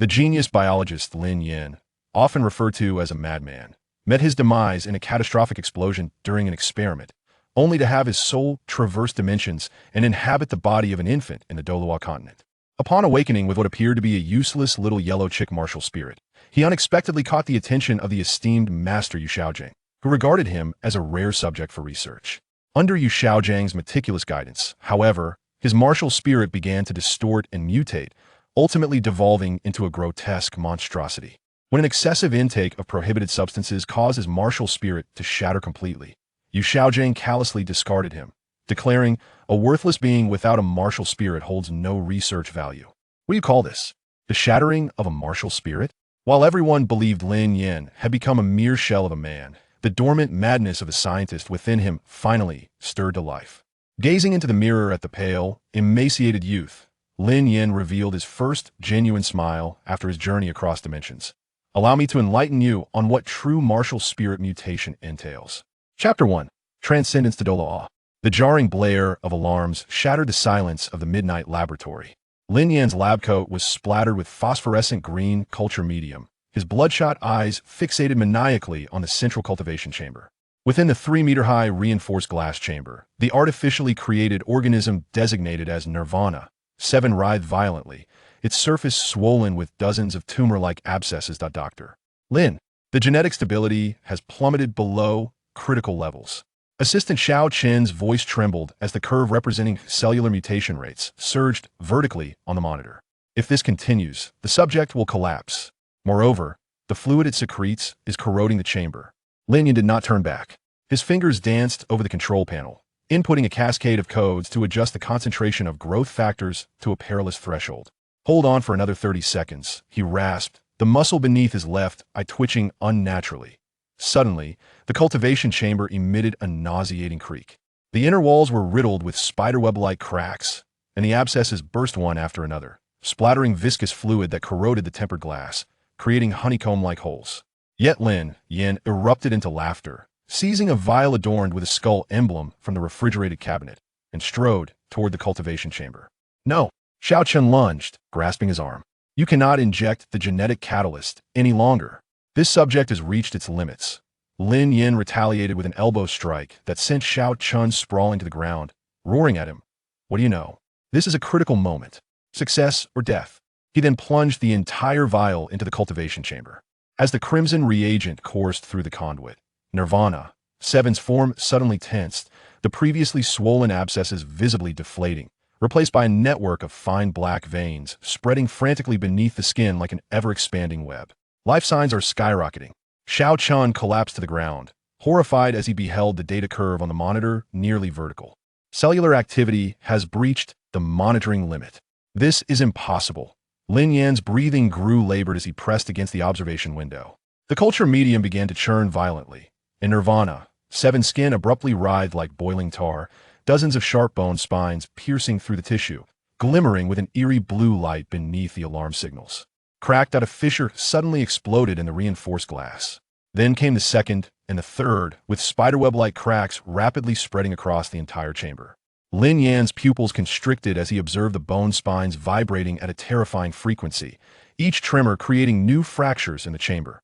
The genius biologist Lin Yan, often referred to as a madman, met his demise in a catastrophic explosion during an experiment, only to have his soul traverse dimensions and inhabit the body of an infant in the Douluo continent. Upon awakening with what appeared to be a useless little yellow chick martial spirit, he unexpectedly caught the attention of the esteemed master Yu Xiaogang, who regarded him as a rare subject for research. Under Yu Xiaogang's meticulous guidance, however, his martial spirit began to distort and mutate, ultimately devolving into a grotesque monstrosity. When an excessive intake of prohibited substances caused his martial spirit to shatter completely, Yu Xiaogang callously discarded him, declaring, "A worthless being without a martial spirit holds no research value." What do you call this? The shattering of a martial spirit? While everyone believed Lin Yan had become a mere shell of a man, the dormant madness of a scientist within him finally stirred to life. Gazing into the mirror at the pale, emaciated youth, Lin Yan revealed his first genuine smile after his journey across dimensions. Allow me to enlighten you on what true martial spirit mutation entails. Chapter 1. Transcendence to Douluo. The jarring blare of alarms shattered the silence of the midnight laboratory. Lin Yan's lab coat was splattered with phosphorescent green culture medium, his bloodshot eyes fixated maniacally on the central cultivation chamber. Within the 3-meter-high reinforced glass chamber, the artificially created organism designated as Nirvana 7 writhed violently, its surface swollen with dozens of tumor-like abscesses. Dr. Lin, the genetic stability has plummeted below critical levels. Assistant Xiao Chen's voice trembled as the curve representing cellular mutation rates surged vertically on the monitor. If this continues, the subject will collapse. Moreover, the fluid it secretes is corroding the chamber. Lin Yan did not turn back. His fingers danced over the control panel, inputting a cascade of codes to adjust the concentration of growth factors to a perilous threshold. "Hold on for another 30 seconds, he rasped, the muscle beneath his left eye twitching unnaturally. Suddenly, the cultivation chamber emitted a nauseating creak. The inner walls were riddled with spiderweb-like cracks, and the abscesses burst one after another, splattering viscous fluid that corroded the tempered glass, creating honeycomb-like holes. Yet Lin Yan erupted into laughter, seizing a vial adorned with a skull emblem from the refrigerated cabinet, and strode toward the cultivation chamber. "No!" Xiao Chen lunged, grasping his arm. "You cannot inject the genetic catalyst any longer. This subject has reached its limits." Lin Yan retaliated with an elbow strike that sent Xiao Chen sprawling to the ground, roaring at him. "What do you know? This is a critical moment. Success or death." He then plunged the entire vial into the cultivation chamber. As the crimson reagent coursed through the conduit, Nirvana 7's form suddenly tensed, the previously swollen abscesses visibly deflating, replaced by a network of fine black veins spreading frantically beneath the skin like an ever-expanding web. Life signs are skyrocketing. Xiao Chen collapsed to the ground, horrified as he beheld the data curve on the monitor nearly vertical. Cellular activity has breached the monitoring limit. "This is impossible." Lin Yan's breathing grew labored as he pressed against the observation window. The culture medium began to churn violently. In Nirvana 7's skin abruptly writhed like boiling tar, dozens of sharp bone spines piercing through the tissue, glimmering with an eerie blue light beneath the alarm signals. Cracked out a fissure suddenly exploded in the reinforced glass. Then came the second and the third, with spiderweb-like cracks rapidly spreading across the entire chamber. Lin Yan's pupils constricted as he observed the bone spines vibrating at a terrifying frequency, each tremor creating new fractures in the chamber.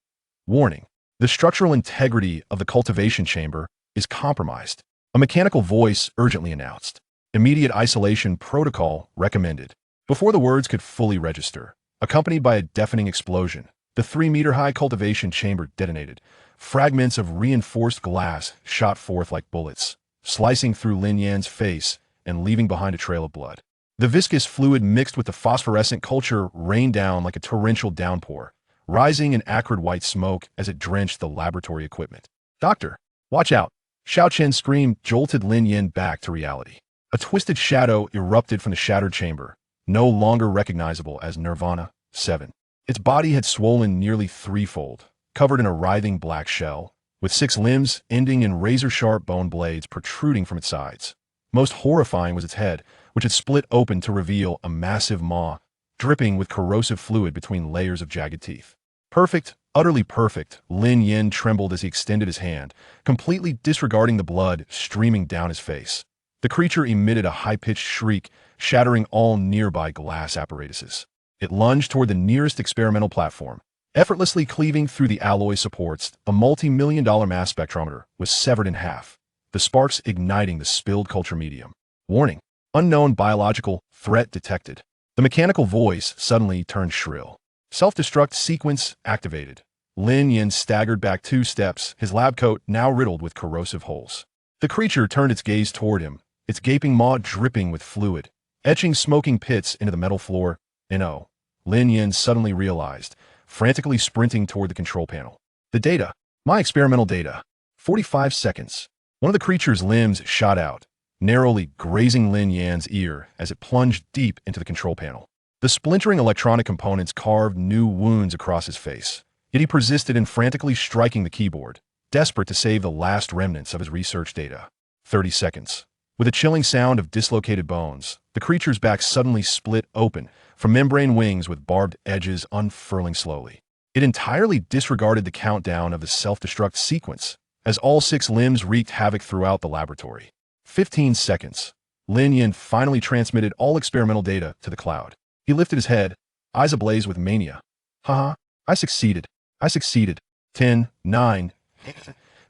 Warning: the structural integrity of the cultivation chamber is compromised. A mechanical voice urgently announced. Immediate isolation protocol recommended. Before the words could fully register, accompanied by a deafening explosion, the 3-meter-high cultivation chamber detonated. Fragments of reinforced glass shot forth like bullets, slicing through Lin Yan's face and leaving behind a trail of blood. The viscous fluid mixed with the phosphorescent culture rained down like a torrential downpour, rising in acrid white smoke as it drenched the laboratory equipment. "Doctor, watch out!" Xiao Chen's scream jolted Lin Yan back to reality. A twisted shadow erupted from the shattered chamber, no longer recognizable as Nirvana 7. Its body had swollen nearly threefold, covered in a writhing black shell, with 6 limbs ending in razor-sharp bone blades protruding from its sides. Most horrifying was its head, which had split open to reveal a massive maw, dripping with corrosive fluid between layers of jagged teeth. Perfect, utterly perfect, Lin Yan trembled as he extended his hand, completely disregarding the blood streaming down his face. The creature emitted a high-pitched shriek, shattering all nearby glass apparatuses. It lunged toward the nearest experimental platform, effortlessly cleaving through the alloy supports. A multi-million-dollar mass spectrometer was severed in half, the sparks igniting the spilled culture medium. Warning: unknown biological threat detected. The mechanical voice suddenly turned shrill. Self-destruct sequence activated. Lin Yan staggered back 2 steps, his lab coat now riddled with corrosive holes. The creature turned its gaze toward him, its gaping maw dripping with fluid, etching smoking pits into the metal floor. No, Lin Yan suddenly realized, frantically sprinting toward the control panel. The data. My experimental data. 45 seconds. One of the creature's limbs shot out, narrowly grazing Lin Yan's ear as it plunged deep into the control panel. The splintering electronic components carved new wounds across his face, yet he persisted in frantically striking the keyboard, desperate to save the last remnants of his research data. 30 seconds. With a chilling sound of dislocated bones, the creature's back suddenly split open, from membrane wings with barbed edges unfurling slowly. It entirely disregarded the countdown of the self-destruct sequence, as all 6 limbs wreaked havoc throughout the laboratory. 15 seconds. Lin Yan finally transmitted all experimental data to the cloud. He lifted his head, eyes ablaze with mania. Haha, I succeeded. I succeeded. 10, 9.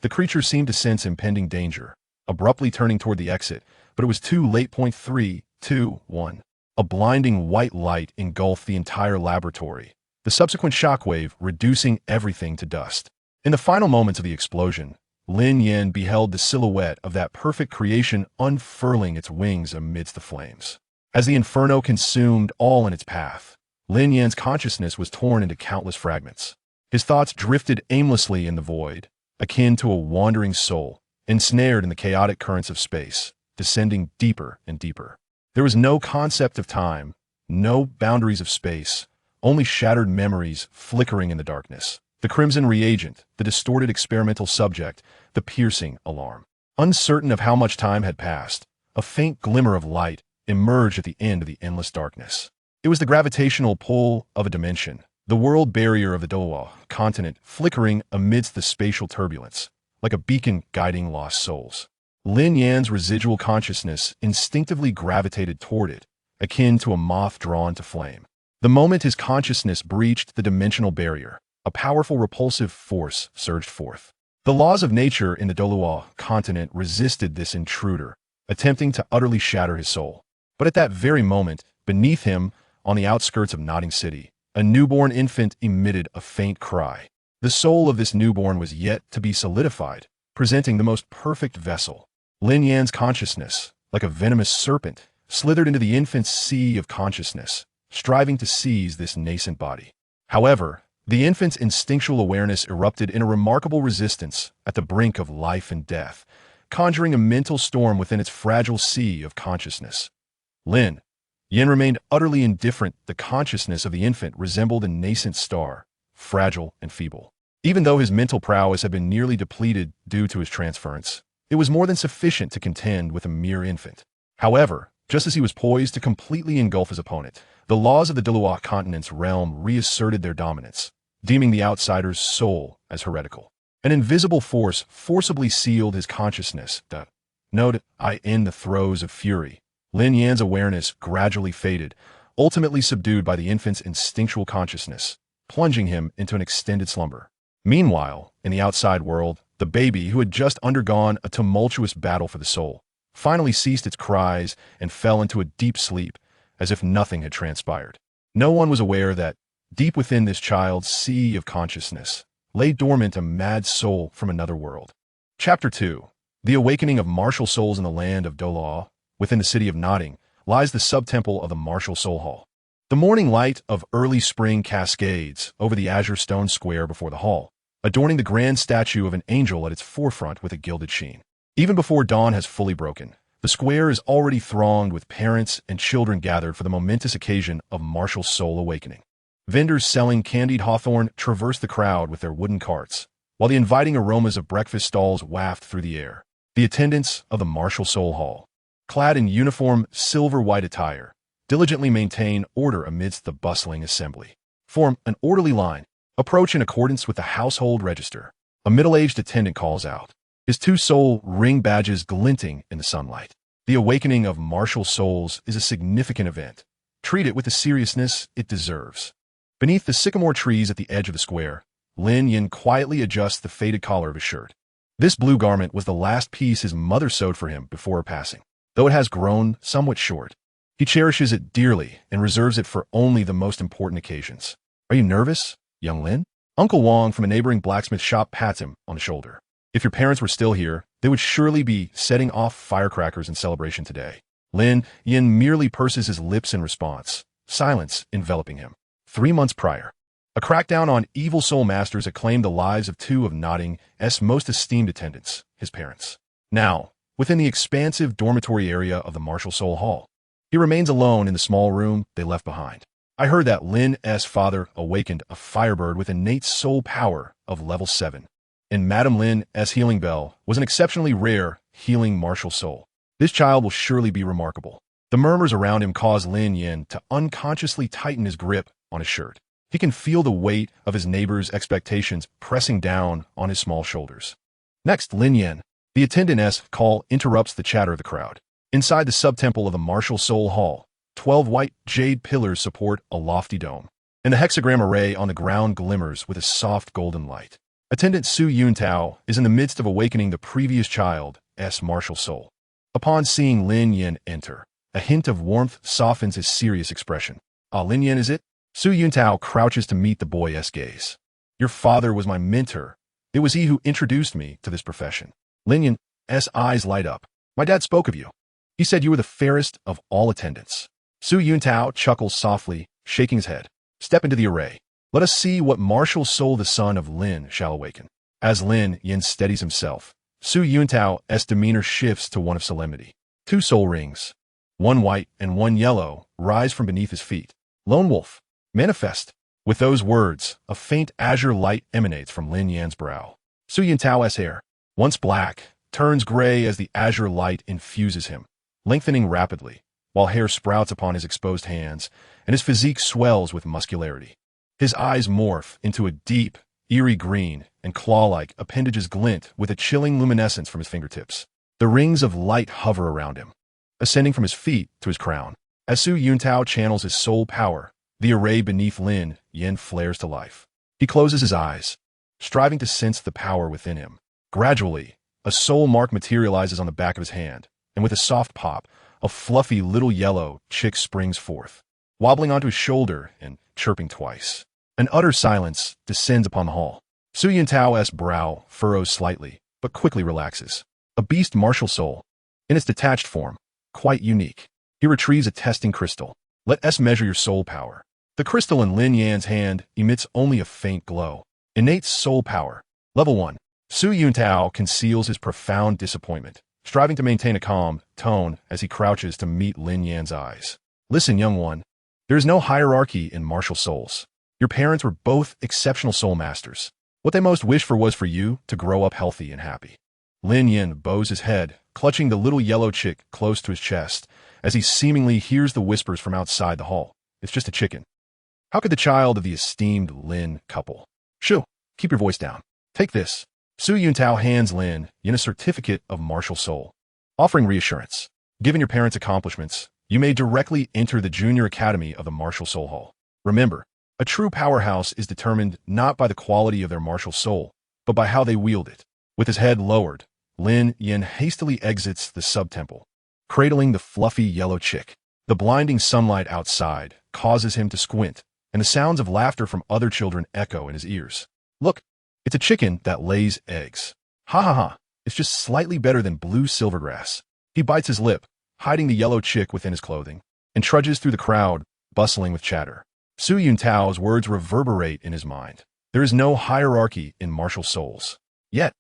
The creature seemed to sense impending danger, abruptly turning toward the exit, but it was too late. 3, 2, 1. A blinding white light engulfed the entire laboratory, the subsequent shockwave reducing everything to dust. In the final moments of the explosion, Lin Yan beheld the silhouette of that perfect creation unfurling its wings amidst the flames. As the inferno consumed all in its path, Lin Yan's consciousness was torn into countless fragments. His thoughts drifted aimlessly in the void, akin to a wandering soul, ensnared in the chaotic currents of space, descending deeper and deeper. There was no concept of time, no boundaries of space, only shattered memories flickering in the darkness. The crimson reagent, the distorted experimental subject, the piercing alarm. Uncertain of how much time had passed, a faint glimmer of light emerged at the end of the endless darkness. It was the gravitational pull of a dimension, the world barrier of the Douluo continent flickering amidst the spatial turbulence, like a beacon guiding lost souls. Lin Yan's residual consciousness instinctively gravitated toward it, akin to a moth drawn to flame. The moment his consciousness breached the dimensional barrier, a powerful repulsive force surged forth. The laws of nature in the Douluo continent resisted this intruder, attempting to utterly shatter his soul. But at that very moment, beneath him, on the outskirts of Nodding City, a newborn infant emitted a faint cry. The soul of this newborn was yet to be solidified, presenting the most perfect vessel. Lin Yan's consciousness, like a venomous serpent, slithered into the infant's sea of consciousness, striving to seize this nascent body. However, the infant's instinctual awareness erupted in a remarkable resistance at the brink of life and death, conjuring a mental storm within its fragile sea of consciousness. Lin Yan remained utterly indifferent. The consciousness of the infant resembled a nascent star, fragile and feeble. Even though his mental prowess had been nearly depleted due to his transference, it was more than sufficient to contend with a mere infant. However, just as he was poised to completely engulf his opponent, the laws of the Douluo continent's realm reasserted their dominance, deeming the outsider's soul as heretical. An invisible force forcibly sealed his consciousness. In the throes of fury, Lin Yan's awareness gradually faded, ultimately subdued by the infant's instinctual consciousness, plunging him into an extended slumber. Meanwhile, in the outside world, the baby, who had just undergone a tumultuous battle for the soul, finally ceased its cries and fell into a deep sleep, as if nothing had transpired. No one was aware that, deep within this child's sea of consciousness, lay dormant a mad soul from another world. Chapter 2. The awakening of martial souls in the land of Douluo. Within the city of Nodding lies the sub-temple of the Martial Soul Hall. The morning light of early spring cascades over the azure stone square before the hall, adorning the grand statue of an angel at its forefront with a gilded sheen. Even before dawn has fully broken, the square is already thronged with parents and children gathered for the momentous occasion of martial soul awakening. Vendors selling candied hawthorn traverse the crowd with their wooden carts, while the inviting aromas of breakfast stalls waft through the air. The attendants of the Martial Soul Hall, clad in uniform silver-white attire, diligently maintain order amidst the bustling assembly. Form an orderly line. Approach in accordance with the household register. A middle-aged attendant calls out, his 2 soul ring badges glinting in the sunlight. The awakening of martial souls is a significant event, Treat it with the seriousness it deserves. Beneath the sycamore trees at the edge of the square, Lin Yan quietly adjusts the faded collar of his shirt. This blue garment was the last piece his mother sewed for him before her passing, though it has grown somewhat short. He cherishes it dearly and reserves it for only the most important occasions. Are you nervous, young Lin? Uncle Wong from a neighboring blacksmith shop pats him on the shoulder. If your parents were still here, they would surely be setting off firecrackers in celebration today. Lin Yan merely purses his lips in response, silence enveloping him. 3 months prior, a crackdown on evil soul masters had claimed the lives of 2 of Notting's most esteemed attendants, his parents. Now, within the expansive dormitory area of the Martial Soul Hall, he remains alone in the small room they left behind. I heard that Lin's father awakened a firebird with innate soul power of level 7, and Madame Lin's healing bell was an exceptionally rare healing martial soul. This child will surely be remarkable. The murmurs around him cause Lin Yan to unconsciously tighten his grip on his shirt. He can feel the weight of his neighbor's expectations pressing down on his small shoulders. Next, Lin Yan. The attendant's call interrupts the chatter of the crowd. Inside the subtemple of the Martial Soul Hall, 12 white jade pillars support a lofty dome, and the hexagram array on the ground glimmers with a soft golden light. Attendant Su Yuntao is in the midst of awakening the previous child's martial soul. Upon seeing Lin Yan enter, a hint of warmth softens his serious expression. Ah, Lin Yan, is it? Su Yuntao crouches to meet the boy's gaze. Your father was my mentor. It was he who introduced me to this profession. Lin Yan's eyes light up. My dad spoke of you. He said you were the fairest of all attendants. Su Yuntao chuckles softly, shaking his head. Step into the array. Let us see what martial soul the son of Lin shall awaken. As Lin Yan steadies himself, Su Yuntao's demeanor shifts to one of solemnity. 2 soul rings, 1 white and 1 yellow, rise from beneath his feet. Lone wolf, manifest. With those words, a faint azure light emanates from Lin Yan's brow. Su Yuntao's hair, once black, turns gray as the azure light infuses him, lengthening rapidly, while hair sprouts upon his exposed hands, and his physique swells with muscularity. His eyes morph into a deep, eerie green, and claw-like appendages glint with a chilling luminescence from his fingertips. The rings of light hover around him, ascending from his feet to his crown. As Su Yuntao channels his soul power, the array beneath Lin Yan flares to life. He closes his eyes, striving to sense the power within him. Gradually, a soul mark materializes on the back of his hand, and with a soft pop, a fluffy little yellow chick springs forth, wobbling onto his shoulder and chirping twice. An utter silence descends upon the hall. Su Yuntao's brow furrows slightly, but quickly relaxes. A beast martial soul, in its detached form, quite unique. He retrieves a testing crystal. Let us measure your soul power. The crystal in Lin Yan's hand emits only a faint glow. Innate soul power. Level 1. Su Yuntao conceals his profound disappointment, striving to maintain a calm tone as he crouches to meet Lin Yan's eyes. Listen, young one. There is no hierarchy in martial souls. Your parents were both exceptional soul masters. What they most wished for was for you to grow up healthy and happy. Lin Yan bows his head, clutching the little yellow chick close to his chest, as he seemingly hears the whispers from outside the hall. It's just a chicken. How could the child of the esteemed Lin couple? Shoo, keep your voice down. Take this. Su Yuntao hands Lin Yan a certificate of martial soul, offering reassurance. Given your parents' accomplishments, you may directly enter the junior academy of the Martial Soul Hall. Remember, a true powerhouse is determined not by the quality of their martial soul, but by how they wield it. With his head lowered, Lin Yan hastily exits the subtemple, cradling the fluffy yellow chick. The blinding sunlight outside causes him to squint, and the sounds of laughter from other children echo in his ears. Look, it's a chicken that lays eggs. Ha ha ha, it's just slightly better than blue silvergrass. He bites his lip, hiding the yellow chick within his clothing, and trudges through the crowd, bustling with chatter. Su Yuntao's words reverberate in his mind. There is no hierarchy in martial souls. Yet,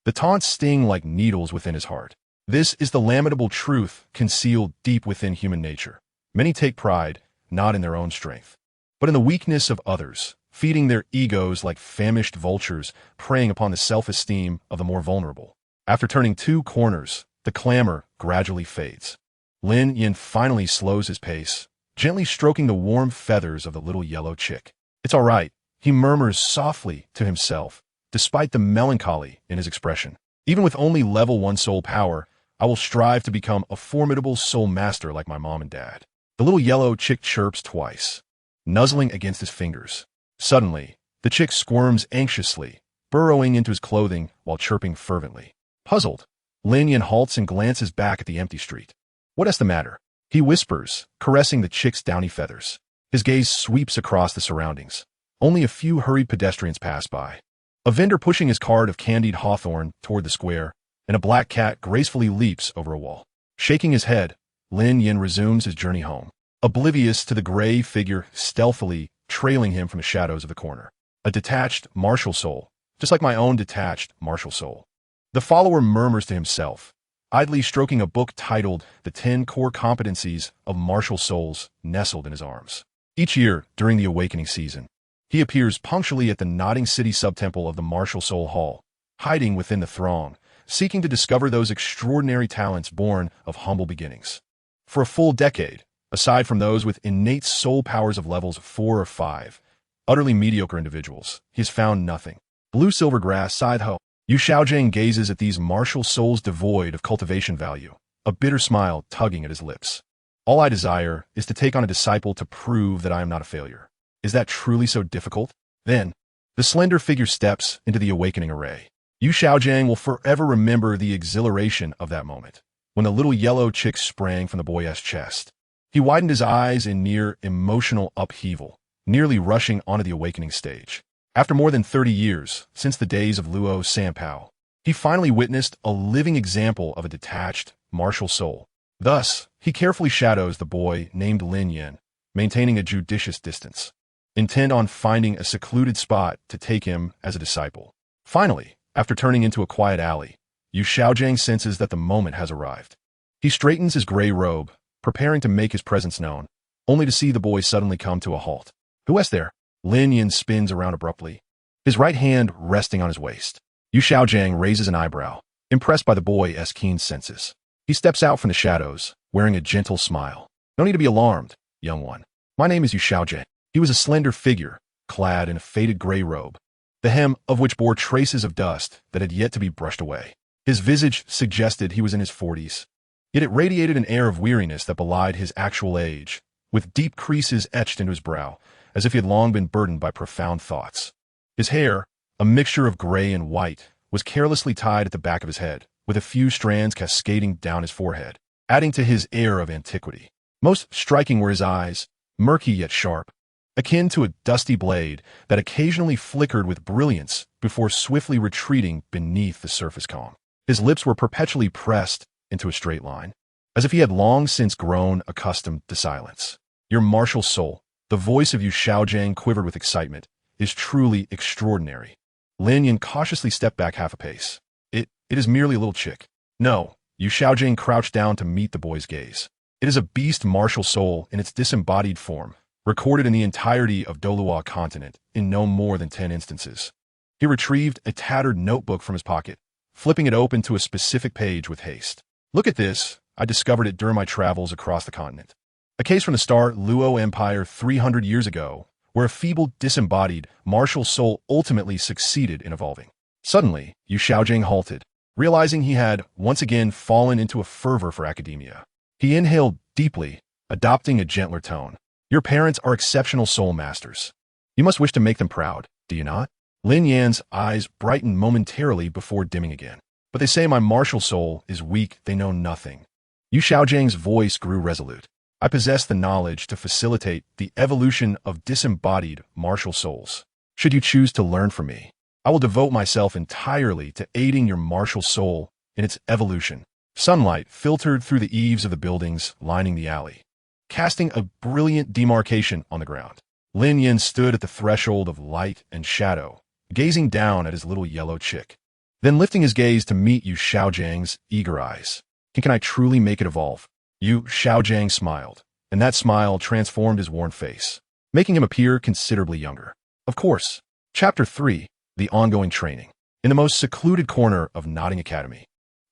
the taunts sting like needles within his heart. This is the lamentable truth concealed deep within human nature. Many take pride, not in their own strength, but in the weakness of others, feeding their egos like famished vultures, preying upon the self-esteem of the more vulnerable. After turning 2 corners, the clamor gradually fades. Lin Yan finally slows his pace, gently stroking the warm feathers of the little yellow chick. It's all right, he murmurs softly to himself, despite the melancholy in his expression. Even with only level 1 soul power, I will strive to become a formidable soul master like my mom and dad. The little yellow chick chirps twice, nuzzling against his fingers. Suddenly, the chick squirms anxiously, burrowing into his clothing while chirping fervently. Puzzled, Lin Yan halts and glances back at the empty street. What's the matter? He whispers, caressing the chick's downy feathers. His gaze sweeps across the surroundings. Only a few hurried pedestrians pass by. A vendor pushing his cart of candied hawthorn toward the square, and a black cat gracefully leaps over a wall. Shaking his head, Lin Yan resumes his journey home, oblivious to the gray figure stealthily trailing him from the shadows of the corner. A detached, martial soul, just like my own detached, martial soul. The follower murmurs to himself, idly stroking a book titled The 10 Core Competencies of Martial Souls nestled in his arms. Each year, during the awakening season, he appears punctually at the nodding city subtemple of the Martial Soul Hall, hiding within the throng, seeking to discover those extraordinary talents born of humble beginnings. For a full decade, aside from those with innate soul powers of levels 4 or 5, utterly mediocre individuals, he has found nothing. Blue silver grass scythe hoe. Yu Xiaogang gazes at these martial souls devoid of cultivation value, a bitter smile tugging at his lips. All I desire is to take on a disciple to prove that I am not a failure. Is that truly so difficult? Then, the slender figure steps into the awakening array. Yu Xiaogang will forever remember the exhilaration of that moment, when the little yellow chick sprang from the boy's chest. He widened his eyes in near emotional upheaval, nearly rushing onto the awakening stage. After more than 30 years, since the days of Luo Sanpao, he finally witnessed a living example of a detached, martial soul. Thus, he carefully shadows the boy named Lin Yan, maintaining a judicious distance, intent on finding a secluded spot to take him as a disciple. Finally, after turning into a quiet alley, Yu Xiaogang senses that the moment has arrived. He straightens his gray robe, preparing to make his presence known, only to see the boy suddenly come to a halt. Who is there? Lin Yan spins around abruptly, his right hand resting on his waist. Yu Xiaogang raises an eyebrow, impressed by the boy's keen senses. He steps out from the shadows, wearing a gentle smile. No need to be alarmed, young one. My name is Yu Xiaogang. He was a slender figure, clad in a faded gray robe, the hem of which bore traces of dust that had yet to be brushed away. His visage suggested he was in his 40s, yet it radiated an air of weariness that belied his actual age, with deep creases etched into his brow, as if he had long been burdened by profound thoughts. His hair, a mixture of gray and white, was carelessly tied at the back of his head, with a few strands cascading down his forehead, adding to his air of antiquity. Most striking were his eyes, murky yet sharp, akin to a dusty blade that occasionally flickered with brilliance before swiftly retreating beneath the surface calm. His lips were perpetually pressed into a straight line, as if he had long since grown accustomed to silence. Your martial soul, the voice of Yu Xiaogang quivered with excitement, is truly extraordinary. Lin Yan cautiously stepped back half a pace. It is merely a little chick. No, Yu Xiaogang crouched down to meet the boy's gaze. It is a beast martial soul in its disembodied form, recorded in the entirety of Douluo continent in no more than 10 instances. He retrieved a tattered notebook from his pocket, flipping it open to a specific page with haste. Look at this. I discovered it during my travels across the continent. A case from the Star Luo Empire 300 years ago, where a feeble, disembodied, martial soul ultimately succeeded in evolving. Suddenly, Yu Xiaogang halted, realizing he had once again fallen into a fervor for academia. He inhaled deeply, adopting a gentler tone. Your parents are exceptional soul masters. You must wish to make them proud, do you not? Lin Yan's eyes brightened momentarily before dimming again. But they say my martial soul is weak, they know nothing. Yu Xiaogangs voice grew resolute. I possess the knowledge to facilitate the evolution of disembodied martial souls. Should you choose to learn from me, I will devote myself entirely to aiding your martial soul in its evolution. Sunlight filtered through the eaves of the buildings lining the alley, casting a brilliant demarcation on the ground. Lin Yan stood at the threshold of light and shadow, gazing down at his little yellow chick, then lifting his gaze to meet Yu Xiaogang's eager eyes. Can I truly make it evolve? Yu Xiaogang smiled, and that smile transformed his worn face, making him appear considerably younger. Of course. Chapter 3, The Ongoing Training. In the most secluded corner of Nodding Academy,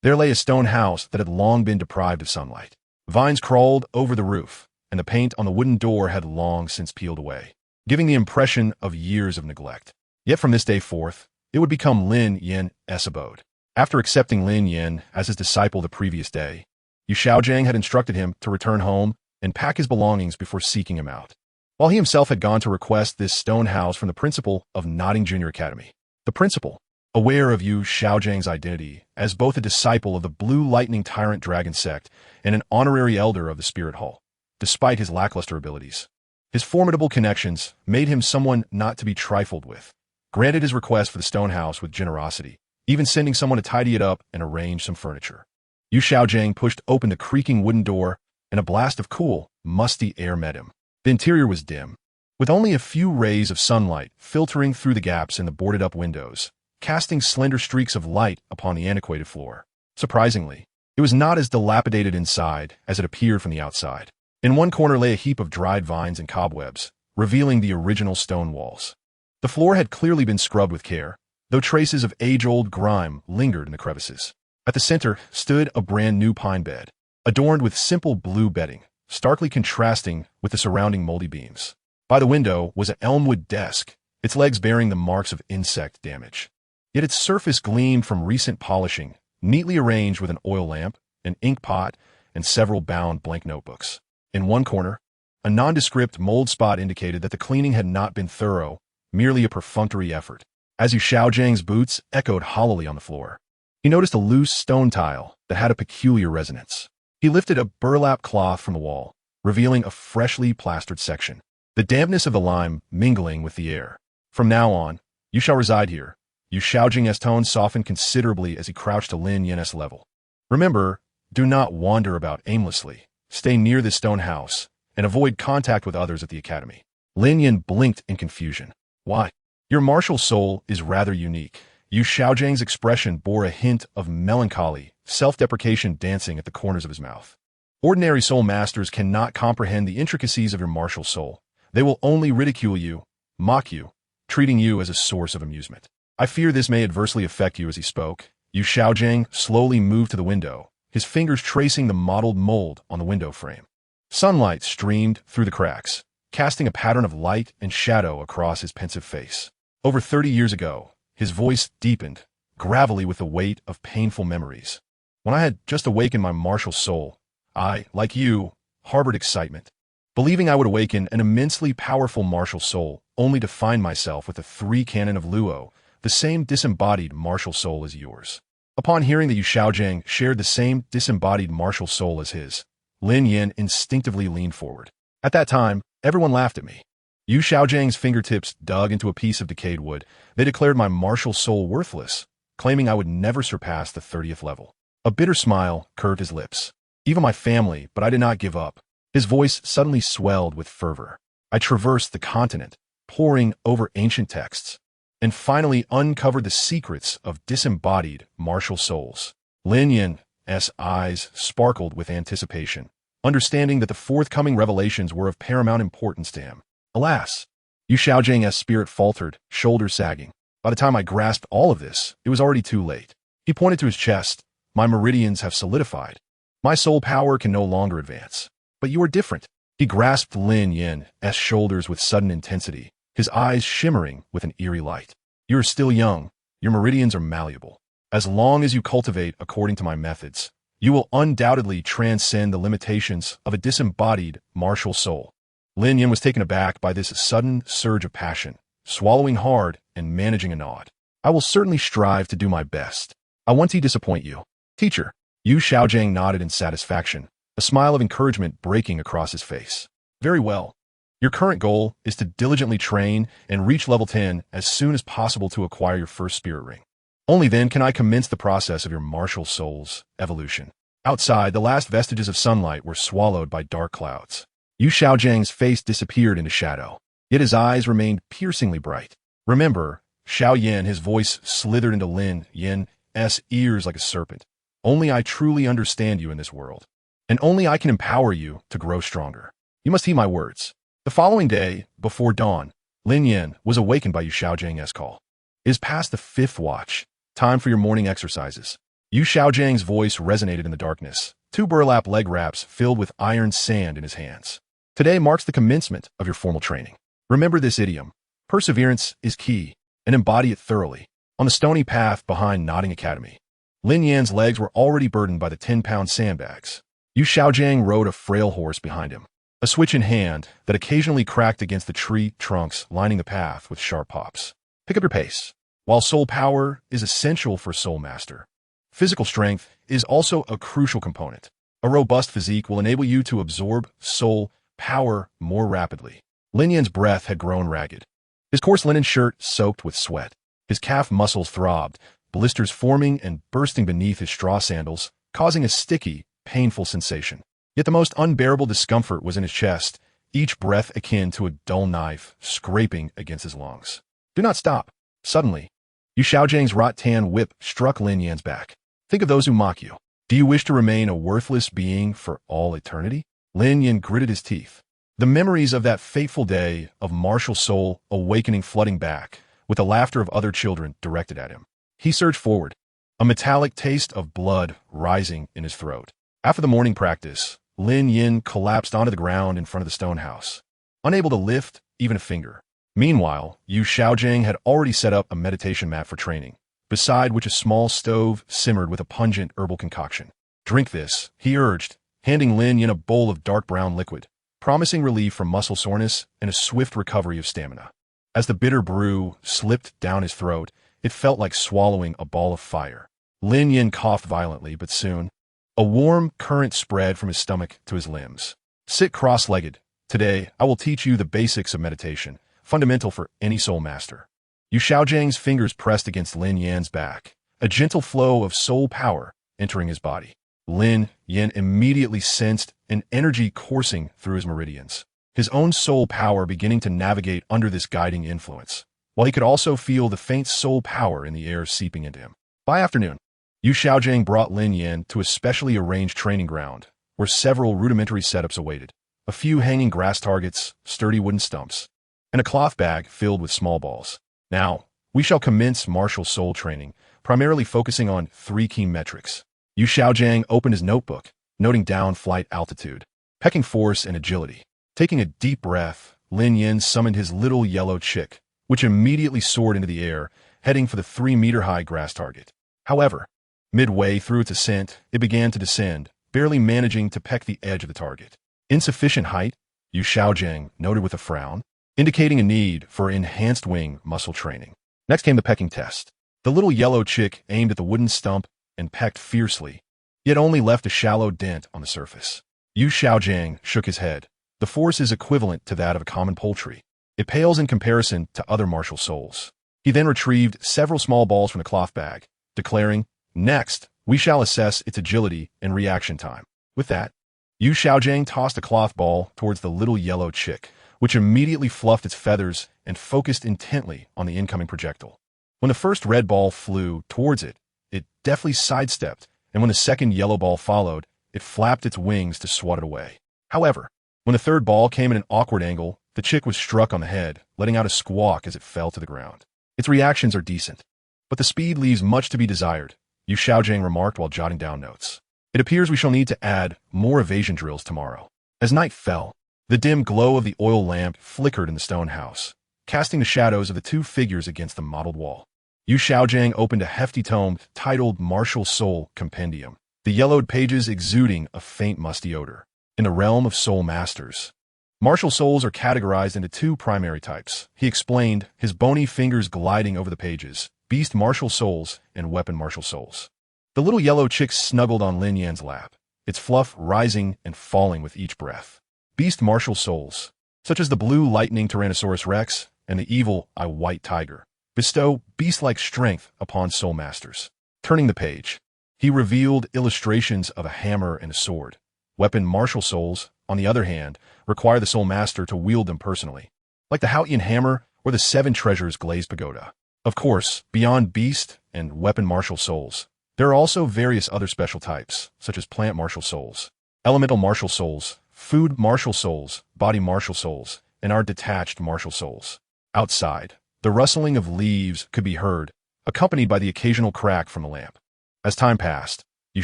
there lay a stone house that had long been deprived of sunlight. Vines crawled over the roof, and the paint on the wooden door had long since peeled away, giving the impression of years of neglect. Yet from this day forth, it would become Lin Yan's abode. After accepting Lin Yan as his disciple the previous day, Yu Xiaogang had instructed him to return home and pack his belongings before seeking him out. While he himself had gone to request this stone house from the principal of Nodding Junior Academy. The principal, aware of Yu Xiaogang's identity as both a disciple of the Blue Lightning Tyrant Dragon sect and an honorary elder of the Spirit Hall, despite his lackluster abilities. His formidable connections made him someone not to be trifled with, granted his request for the stone house with generosity, even sending someone to tidy it up and arrange some furniture. Yu Xiaogang pushed open the creaking wooden door, and a blast of cool, musty air met him. The interior was dim, with only a few rays of sunlight filtering through the gaps in the boarded-up windows, casting slender streaks of light upon the antiquated floor. Surprisingly, it was not as dilapidated inside as it appeared from the outside. In one corner lay a heap of dried vines and cobwebs, revealing the original stone walls. The floor had clearly been scrubbed with care, though traces of age-old grime lingered in the crevices. At the center stood a brand-new pine bed, adorned with simple blue bedding, starkly contrasting with the surrounding moldy beams. By the window was an elmwood desk, its legs bearing the marks of insect damage. Yet its surface gleamed from recent polishing, neatly arranged with an oil lamp, an ink pot, and several bound blank notebooks. In one corner, a nondescript mold spot indicated that the cleaning had not been thorough, merely a perfunctory effort. As Yu Xiaogang's boots echoed hollowly on the floor, he noticed a loose stone tile that had a peculiar resonance. He lifted a burlap cloth from the wall, revealing a freshly plastered section, the dampness of the lime mingling with the air. From now on, you shall reside here. Yu Xiaogang's tone softened considerably as he crouched to Lin Yan's level. Remember, do not wander about aimlessly. Stay near this stone house, and avoid contact with others at the academy. Lin Yan blinked in confusion. Why? Your martial soul is rather unique. Yu Xiaogang's expression bore a hint of melancholy, self-deprecation dancing at the corners of his mouth. Ordinary soul masters cannot comprehend the intricacies of your martial soul. They will only ridicule you, mock you, treating you as a source of amusement. I fear this may adversely affect you. As he spoke, Yu Xiaogang slowly moved to the window, his fingers tracing the mottled mold on the window frame. Sunlight streamed through the cracks, casting a pattern of light and shadow across his pensive face. Over 30 years ago, his voice deepened, gravelly with the weight of painful memories. When I had just awakened my martial soul, I, like you, harbored excitement, believing I would awaken an immensely powerful martial soul, only to find myself with the three canon of Luo, the same disembodied martial soul as yours. Upon hearing that Yu Xiaogang shared the same disembodied martial soul as his, Lin Yan instinctively leaned forward. At that time, everyone laughed at me. Yu Xiaogang's fingertips dug into a piece of decayed wood. They declared my martial soul worthless, claiming I would never surpass the 30th level. A bitter smile curved his lips. Even my family, but I did not give up. His voice suddenly swelled with fervor. I traversed the continent, poring over ancient texts, and finally uncovered the secrets of disembodied martial souls. Lin Yan's eyes sparkled with anticipation, understanding that the forthcoming revelations were of paramount importance to him. Alas, Yu Xiaogan's spirit faltered, shoulders sagging. By the time I grasped all of this, it was already too late. He pointed to his chest. My meridians have solidified. My soul power can no longer advance. But you are different. He grasped Lin Yan's shoulders with sudden intensity, his eyes shimmering with an eerie light. You are still young. Your meridians are malleable. As long as you cultivate according to my methods, you will undoubtedly transcend the limitations of a disembodied martial soul. Lin Yan was taken aback by this sudden surge of passion, swallowing hard and managing a nod. I will certainly strive to do my best. I won't disappoint you. Teacher. Yu Xiaogang nodded in satisfaction, a smile of encouragement breaking across his face. Very well. Your current goal is to diligently train and reach level 10 as soon as possible to acquire your first spirit ring. Only then can I commence the process of your martial soul's evolution. Outside, the last vestiges of sunlight were swallowed by dark clouds. Yu Xiaogang's face disappeared into shadow, yet his eyes remained piercingly bright. Remember, Xiao Yan, his voice slithered into Lin Yan's ears like a serpent. Only I truly understand you in this world, and only I can empower you to grow stronger. You must heed my words. The following day, before dawn, Lin Yan was awakened by Yu Xiaogang's call. It is past the 5th watch. Time for your morning exercises. Yu Xiaogang's voice resonated in the darkness, 2 burlap leg wraps filled with iron sand in his hands. Today marks the commencement of your formal training. Remember this idiom. Perseverance is key, and embody it thoroughly. On the stony path behind Nodding Academy, Lin Yan's legs were already burdened by the 10-pound sandbags. Yu Xiaogang rode a frail horse behind him, a switch in hand that occasionally cracked against the tree trunks lining the path with sharp pops. Pick up your pace. While soul power is essential for Soul Master, physical strength is also a crucial component. A robust physique will enable you to absorb soul power more rapidly. Lin Yan's breath had grown ragged. His coarse linen shirt soaked with sweat. His calf muscles throbbed, blisters forming and bursting beneath his straw sandals, causing a sticky, painful sensation. Yet the most unbearable discomfort was in his chest, each breath akin to a dull knife scraping against his lungs. Do not stop. Suddenly, Yu Xiaogang's rattan whip struck Lin Yan's back. Think of those who mock you. Do you wish to remain a worthless being for all eternity? Lin Yan gritted his teeth. The memories of that fateful day of martial soul awakening flooding back, with the laughter of other children directed at him. He surged forward, a metallic taste of blood rising in his throat. After the morning practice, Lin Yan collapsed onto the ground in front of the stone house, unable to lift even a finger. Meanwhile, Yu Xiaogang had already set up a meditation mat for training, beside which a small stove simmered with a pungent herbal concoction. Drink this, he urged, handing Lin Yan a bowl of dark brown liquid, promising relief from muscle soreness and a swift recovery of stamina. As the bitter brew slipped down his throat, it felt like swallowing a ball of fire. Lin Yan coughed violently, but soon, a warm current spread from his stomach to his limbs. Sit cross-legged. Today, I will teach you the basics of meditation, fundamental for any soul master. Yu Xiaogang's fingers pressed against Lin Yan's back, a gentle flow of soul power entering his body. Lin Yan immediately sensed an energy coursing through his meridians, his own soul power beginning to navigate under this guiding influence, while he could also feel the faint soul power in the air seeping into him. By afternoon, Yu Xiaogang brought Lin Yan to a specially arranged training ground, where several rudimentary setups awaited, a few hanging grass targets, sturdy wooden stumps, and a cloth bag filled with small balls. Now, we shall commence martial soul training, primarily focusing on 3 key metrics. Yu Xiaogang opened his notebook, noting down flight altitude, pecking force, and agility. Taking a deep breath, Lin Yan summoned his little yellow chick, which immediately soared into the air, heading for the 3-meter-high grass target. However, midway through its ascent, it began to descend, barely managing to peck the edge of the target. Insufficient height, Yu Xiaogang noted with a frown, indicating a need for enhanced wing muscle training. Next came the pecking test. The little yellow chick aimed at the wooden stump and pecked fiercely, yet only left a shallow dent on the surface. Yu Xiaogang shook his head. The force is equivalent to that of a common poultry. It pales in comparison to other martial souls. He then retrieved several small balls from the cloth bag, declaring, "Next, we shall assess its agility and reaction time." With that, Yu Xiaogang tossed a cloth ball towards the little yellow chick, which immediately fluffed its feathers and focused intently on the incoming projectile. When the first red ball flew towards it, it deftly sidestepped, and when the second yellow ball followed, it flapped its wings to swat it away. However, when the third ball came at an awkward angle, the chick was struck on the head, letting out a squawk as it fell to the ground. Its reactions are decent, but the speed leaves much to be desired, Yu Xiaogang remarked while jotting down notes. It appears we shall need to add more evasion drills tomorrow. As night fell, the dim glow of the oil lamp flickered in the stone house, casting the shadows of the 2 figures against the mottled wall. Yu Xiaogang opened a hefty tome titled Martial Soul Compendium, the yellowed pages exuding a faint musty odor. In the realm of soul masters, martial souls are categorized into 2 primary types, he explained, his bony fingers gliding over the pages: beast martial souls and weapon martial souls. The little yellow chick snuggled on Lin Yan's lap, its fluff rising and falling with each breath. Beast martial souls, such as the blue lightning Tyrannosaurus Rex and the evil white tiger, bestow beast-like strength upon soul masters. Turning the page, he revealed illustrations of a hammer and a sword. Weapon martial souls, on the other hand, require the soul master to wield them personally, like the Haotian hammer or the 7 treasures glazed pagoda. Of course, beyond beast and weapon martial souls, there are also various other special types, such as plant martial souls, elemental martial souls, food martial souls, body martial souls, and our detached martial souls. Outside, the rustling of leaves could be heard, accompanied by the occasional crack from the lamp. As time passed, Yu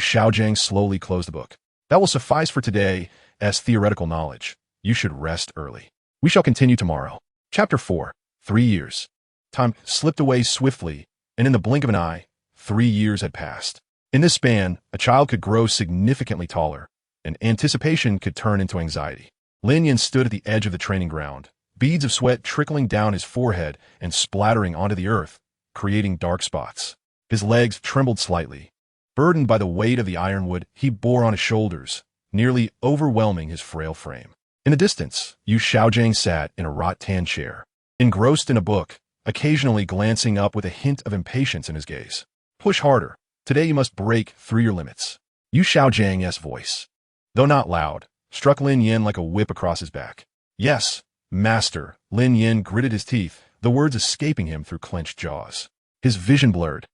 Xiaogang slowly closed the book. That will suffice for today as theoretical knowledge. You should rest early. We shall continue tomorrow. Chapter 4. 3 years. Time slipped away swiftly, and in the blink of an eye, 3 years had passed. In this span, a child could grow significantly taller, and anticipation could turn into anxiety. Lin Yan stood at the edge of the training ground, beads of sweat trickling down his forehead and splattering onto the earth, creating dark spots. His legs trembled slightly. Burdened by the weight of the ironwood he bore on his shoulders, nearly overwhelming his frail frame. In the distance, Yu Xiaogang sat in a wrought-tan chair, engrossed in a book, occasionally glancing up with a hint of impatience in his gaze. Push harder. Today you must break through your limits. Yu Xiaogang's voice, though not loud, struck Lin Yan like a whip across his back. Yes, master. Lin Yan gritted his teeth, the words escaping him through clenched jaws. His vision blurred,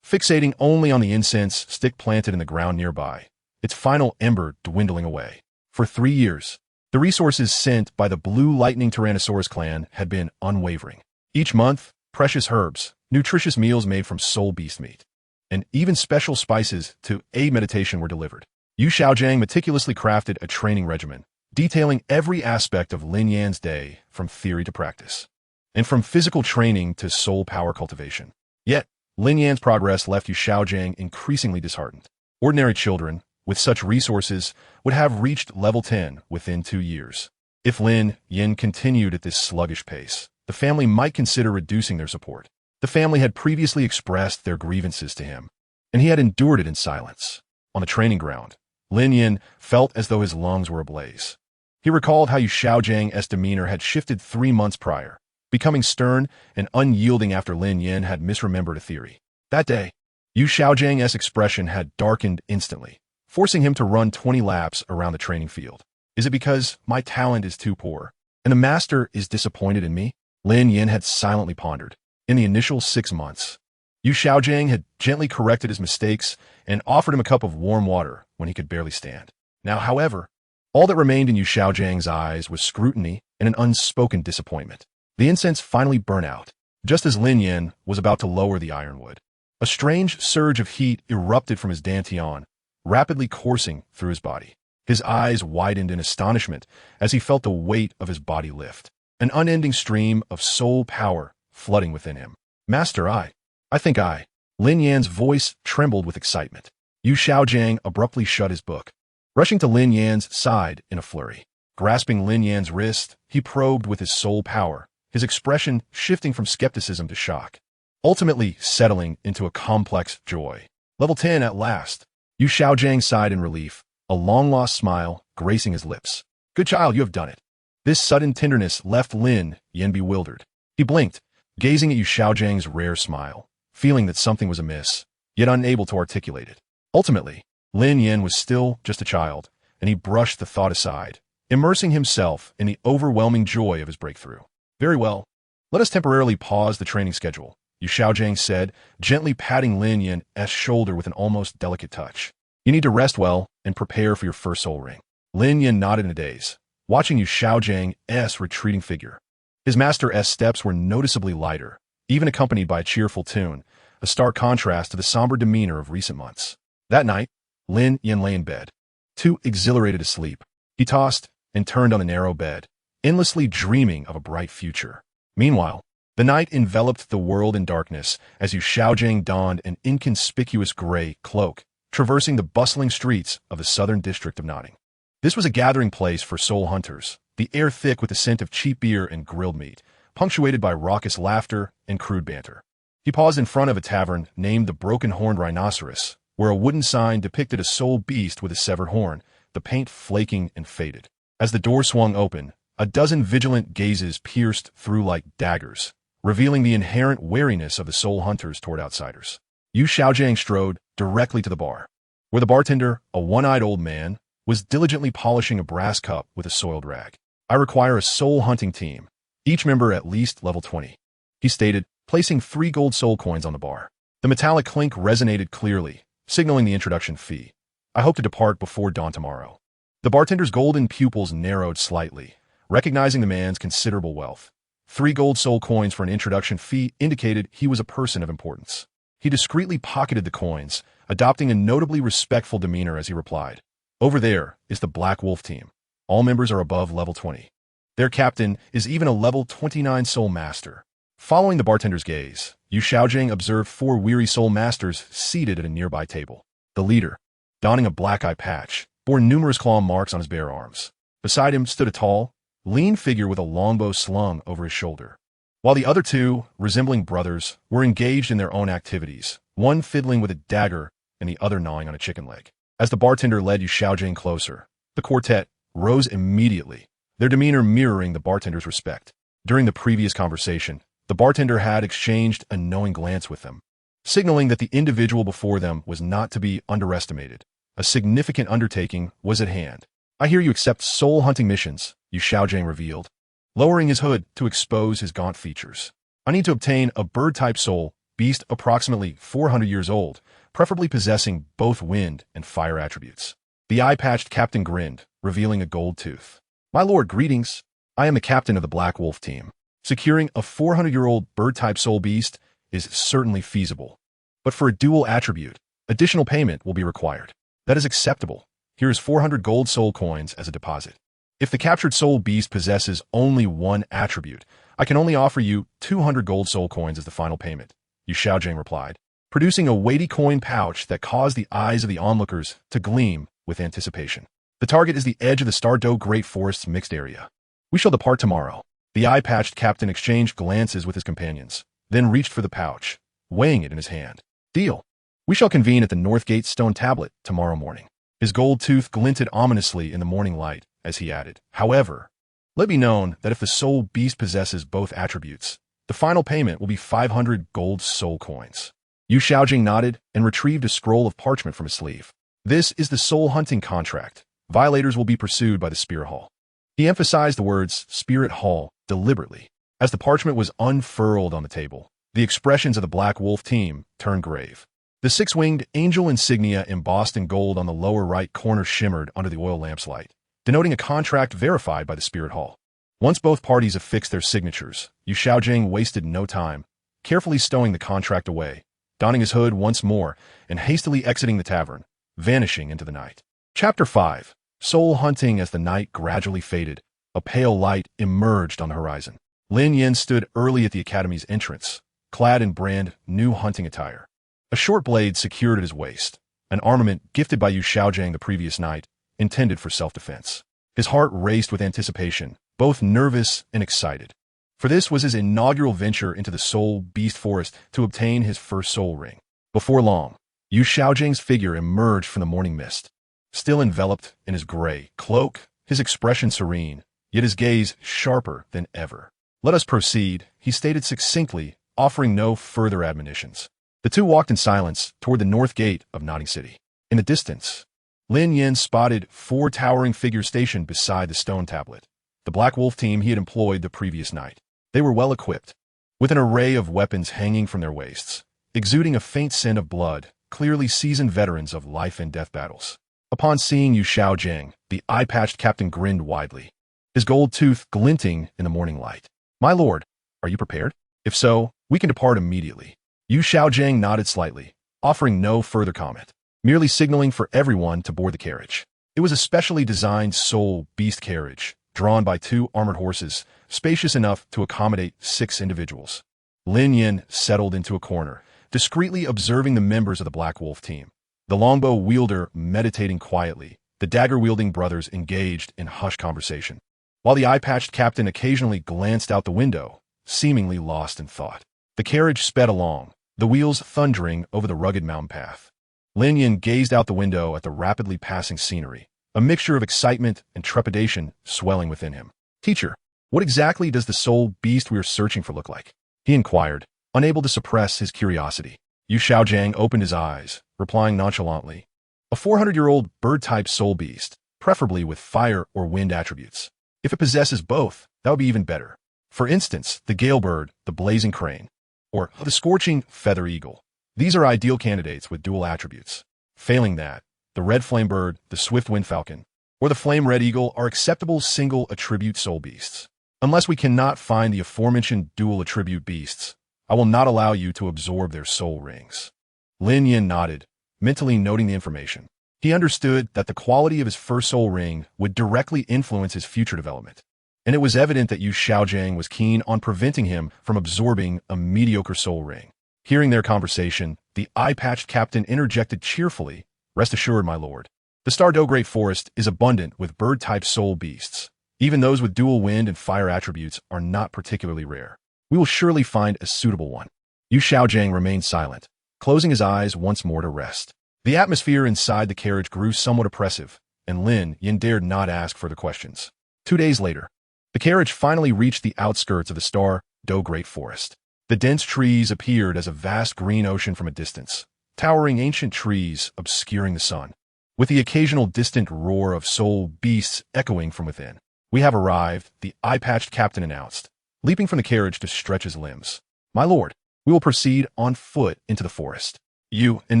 fixating only on the incense stick planted in the ground nearby, its final ember dwindling away. For 3 years, the resources sent by the Blue Lightning Tyrannosaurus clan had been unwavering. Each month, precious herbs, nutritious meals made from soul beast meat, and even special spices to aid meditation were delivered. Yu Xiaogang meticulously crafted a training regimen, detailing every aspect of Lin Yan's day from theory to practice, and from physical training to soul power cultivation. Yet, Lin Yan's progress left Yu Xiaogang increasingly disheartened. Ordinary children, with such resources, would have reached level 10 within 2 years. If Lin Yan continued at this sluggish pace, the family might consider reducing their support. The family had previously expressed their grievances to him, and he had endured it in silence. On the training ground, Lin Yan felt as though his lungs were ablaze. He recalled how Yu Xiaogan's demeanor had shifted 3 months prior, becoming stern and unyielding after Lin Yan had misremembered a theory. That day, Yu Xiaogan's expression had darkened instantly, forcing him to run 20 laps around the training field. Is it because my talent is too poor, and the master is disappointed in me? Lin Yan had silently pondered. In the initial 6 months, Yu Xiaogang had gently corrected his mistakes and offered him a cup of warm water when he could barely stand. Now, however, all that remained in Yu Xiaogang's eyes was scrutiny and an unspoken disappointment. The incense finally burned out, just as Lin Yan was about to lower the ironwood. A strange surge of heat erupted from his dantian, rapidly coursing through his body. His eyes widened in astonishment as he felt the weight of his body lift, an unending stream of soul power flooding within him. Master, I think I. Lin Yan's voice trembled with excitement. Yu Xiaogang abruptly shut his book, rushing to Lin Yan's side in a flurry. Grasping Lin Yan's wrist, he probed with his soul power, his expression shifting from skepticism to shock, ultimately settling into a complex joy. Level 10 at last. Yu Xiaogang sighed in relief, a long-lost smile gracing his lips. Good child, you have done it. This sudden tenderness left Lin Yan bewildered. He blinked, gazing at Yu Xiaogang's rare smile, feeling that something was amiss, yet unable to articulate it. Ultimately, Lin Yan was still just a child, and he brushed the thought aside, immersing himself in the overwhelming joy of his breakthrough. Very well. Let us temporarily pause the training schedule, Yu Xiaogang said, gently patting Lin Yan's shoulder with an almost delicate touch. You need to rest well and prepare for your first soul ring. Lin Yan nodded in a daze, watching Yu Xiaogang's retreating figure. His master's steps were noticeably lighter, even accompanied by a cheerful tune, a stark contrast to the somber demeanor of recent months. That night, Lin Yan lay in bed, too exhilarated to sleep. He tossed and turned on the narrow bed, endlessly dreaming of a bright future. Meanwhile, the night enveloped the world in darkness as Yu Xiaogang donned an inconspicuous gray cloak, traversing the bustling streets of the southern district of Notting. This was a gathering place for soul hunters, the air thick with the scent of cheap beer and grilled meat, punctuated by raucous laughter and crude banter. He paused in front of a tavern named the Broken-Horned Rhinoceros, where a wooden sign depicted a soul beast with a severed horn, the paint flaking and faded. As the door swung open, a dozen vigilant gazes pierced through like daggers, revealing the inherent wariness of the soul hunters toward outsiders. Yu Xiaogang strode directly to the bar, where the bartender, a one-eyed old man, was diligently polishing a brass cup with a soiled rag. I require a soul hunting team, each member at least level 20, he stated, placing 3 gold soul coins on the bar. The metallic clink resonated clearly, signaling the introduction fee. I hope to depart before dawn tomorrow. The bartender's golden pupils narrowed slightly, recognizing the man's considerable wealth. 3 gold soul coins for an introduction fee indicated he was a person of importance. He discreetly pocketed the coins, adopting a notably respectful demeanor as he replied, Over there is the Black Wolf team. All members are above level 20. Their captain is even a level 29 soul master. Following the bartender's gaze, Yu Xiaogang observed 4 weary soul masters seated at a nearby table. The leader, donning a black eye patch, bore numerous claw marks on his bare arms. Beside him stood a tall, lean figure with a longbow slung over his shoulder. While the other two, resembling brothers, were engaged in their own activities, one fiddling with a dagger and the other gnawing on a chicken leg. As the bartender led Yu Xiaogang closer, the quartet rose immediately, their demeanor mirroring the bartender's respect. During the previous conversation, the bartender had exchanged a knowing glance with them, signaling that the individual before them was not to be underestimated. A significant undertaking was at hand. I hear you accept soul hunting missions, Yu Xiaogang revealed, lowering his hood to expose his gaunt features. I need to obtain a bird-type soul beast approximately 400 years old, preferably possessing both wind and fire attributes. The eye-patched captain grinned, revealing a gold tooth. My lord, greetings. I am the captain of the Black Wolf team. Securing a 400-year-old bird-type soul beast is certainly feasible, but for a dual attribute, additional payment will be required. That is acceptable. Here is 400 gold soul coins as a deposit. If the captured soul beast possesses only one attribute, I can only offer you 200 gold soul coins as the final payment, Yu Xiaogang replied, producing a weighty coin pouch that caused the eyes of the onlookers to gleam with anticipation. The target is the edge of the Stardow Great Forest's mixed area. We shall depart tomorrow. The eye-patched captain exchanged glances with his companions, then reached for the pouch, weighing it in his hand. Deal. We shall convene at the North Gate stone tablet tomorrow morning. His gold tooth glinted ominously in the morning light as he added, however, let be known that if the soul beast possesses both attributes, the final payment will be 500 gold soul coins. Yu Xiaogang nodded and retrieved a scroll of parchment from his sleeve. This is the soul hunting contract. Violators will be pursued by the Spirit Hall. He emphasized the words Spirit Hall deliberately. As the parchment was unfurled on the table, the expressions of the Black Wolf team turned grave. The six-winged angel insignia embossed in gold on the lower right corner shimmered under the oil lamp's light, denoting a contract verified by the Spirit Hall. Once both parties affixed their signatures, Yu Xiaogang wasted no time, carefully stowing the contract away, donning his hood once more, and hastily exiting the tavern, vanishing into the night. Chapter 5. Soul hunting. As the night gradually faded, a pale light emerged on the horizon. Lin Yan stood early at the academy's entrance, clad in brand new hunting attire. A short blade secured at his waist, an armament gifted by Yu Xiaogang the previous night, intended for self-defense. His heart raced with anticipation, both nervous and excited. For this was his inaugural venture into the soul beast forest to obtain his first soul ring. Before long, Yu Xiaogang's figure emerged from the morning mist. Still enveloped in his gray cloak, his expression serene, yet his gaze sharper than ever. Let us proceed, he stated succinctly, offering no further admonitions. The two walked in silence toward the north gate of Nodding City. In the distance, Lin Yan spotted 4 towering figures stationed beside the stone tablet, the Black Wolf team he had employed the previous night. They were well equipped, with an array of weapons hanging from their waists, exuding a faint scent of blood, clearly seasoned veterans of life and death battles. Upon seeing Yu Xiaogang, the eye-patched captain grinned widely, his gold tooth glinting in the morning light. My lord, are you prepared? If so, we can depart immediately. Yu Xiaogang nodded slightly, offering no further comment, merely signaling for everyone to board the carriage. It was a specially designed soul beast carriage, drawn by 2 armored horses, spacious enough to accommodate 6 individuals. Lin Yan settled into a corner, discreetly observing the members of the Black Wolf team. The longbow wielder meditating quietly, the dagger-wielding brothers engaged in hushed conversation, while the eye-patched captain occasionally glanced out the window, seemingly lost in thought. The carriage sped along, the wheels thundering over the rugged mountain path. Lin Yan gazed out the window at the rapidly passing scenery, a mixture of excitement and trepidation swelling within him. Teacher, what exactly does the soul beast we are searching for look like? He inquired, unable to suppress his curiosity. Yu Xiaogang opened his eyes, replying nonchalantly. A 400-year-old bird-type soul beast, preferably with fire or wind attributes. If it possesses both, that would be even better. For instance, the gale bird, the blazing crane, or the scorching feather eagle. These are ideal candidates with dual attributes. Failing that, the red flame bird, the swift wind falcon, or the flame red eagle are acceptable single attribute soul beasts. Unless we cannot find the aforementioned dual attribute beasts, I will not allow you to absorb their soul rings. Lin Yan nodded, mentally noting the information. He understood that the quality of his first soul ring would directly influence his future development, and it was evident that Yu Xiaogang was keen on preventing him from absorbing a mediocre soul ring. Hearing their conversation, the eye-patched captain interjected cheerfully, "Rest assured, my lord, The Stardew Great Forest is abundant with bird-type soul beasts. Even those with dual wind and fire attributes are not particularly rare. We will surely find a suitable one. Yu Xiaogang remained silent, closing his eyes once more to rest. The atmosphere inside the carriage grew somewhat oppressive, and Lin Yan dared not ask further questions. 2 days later, the carriage finally reached the outskirts of the Stardew Great Forest. The dense trees appeared as a vast green ocean from a distance, towering ancient trees obscuring the sun, with the occasional distant roar of soul beasts echoing from within. "We have arrived," the eye-patched captain announced, leaping from the carriage to stretch his limbs. "My lord, we will proceed on foot into the forest. You and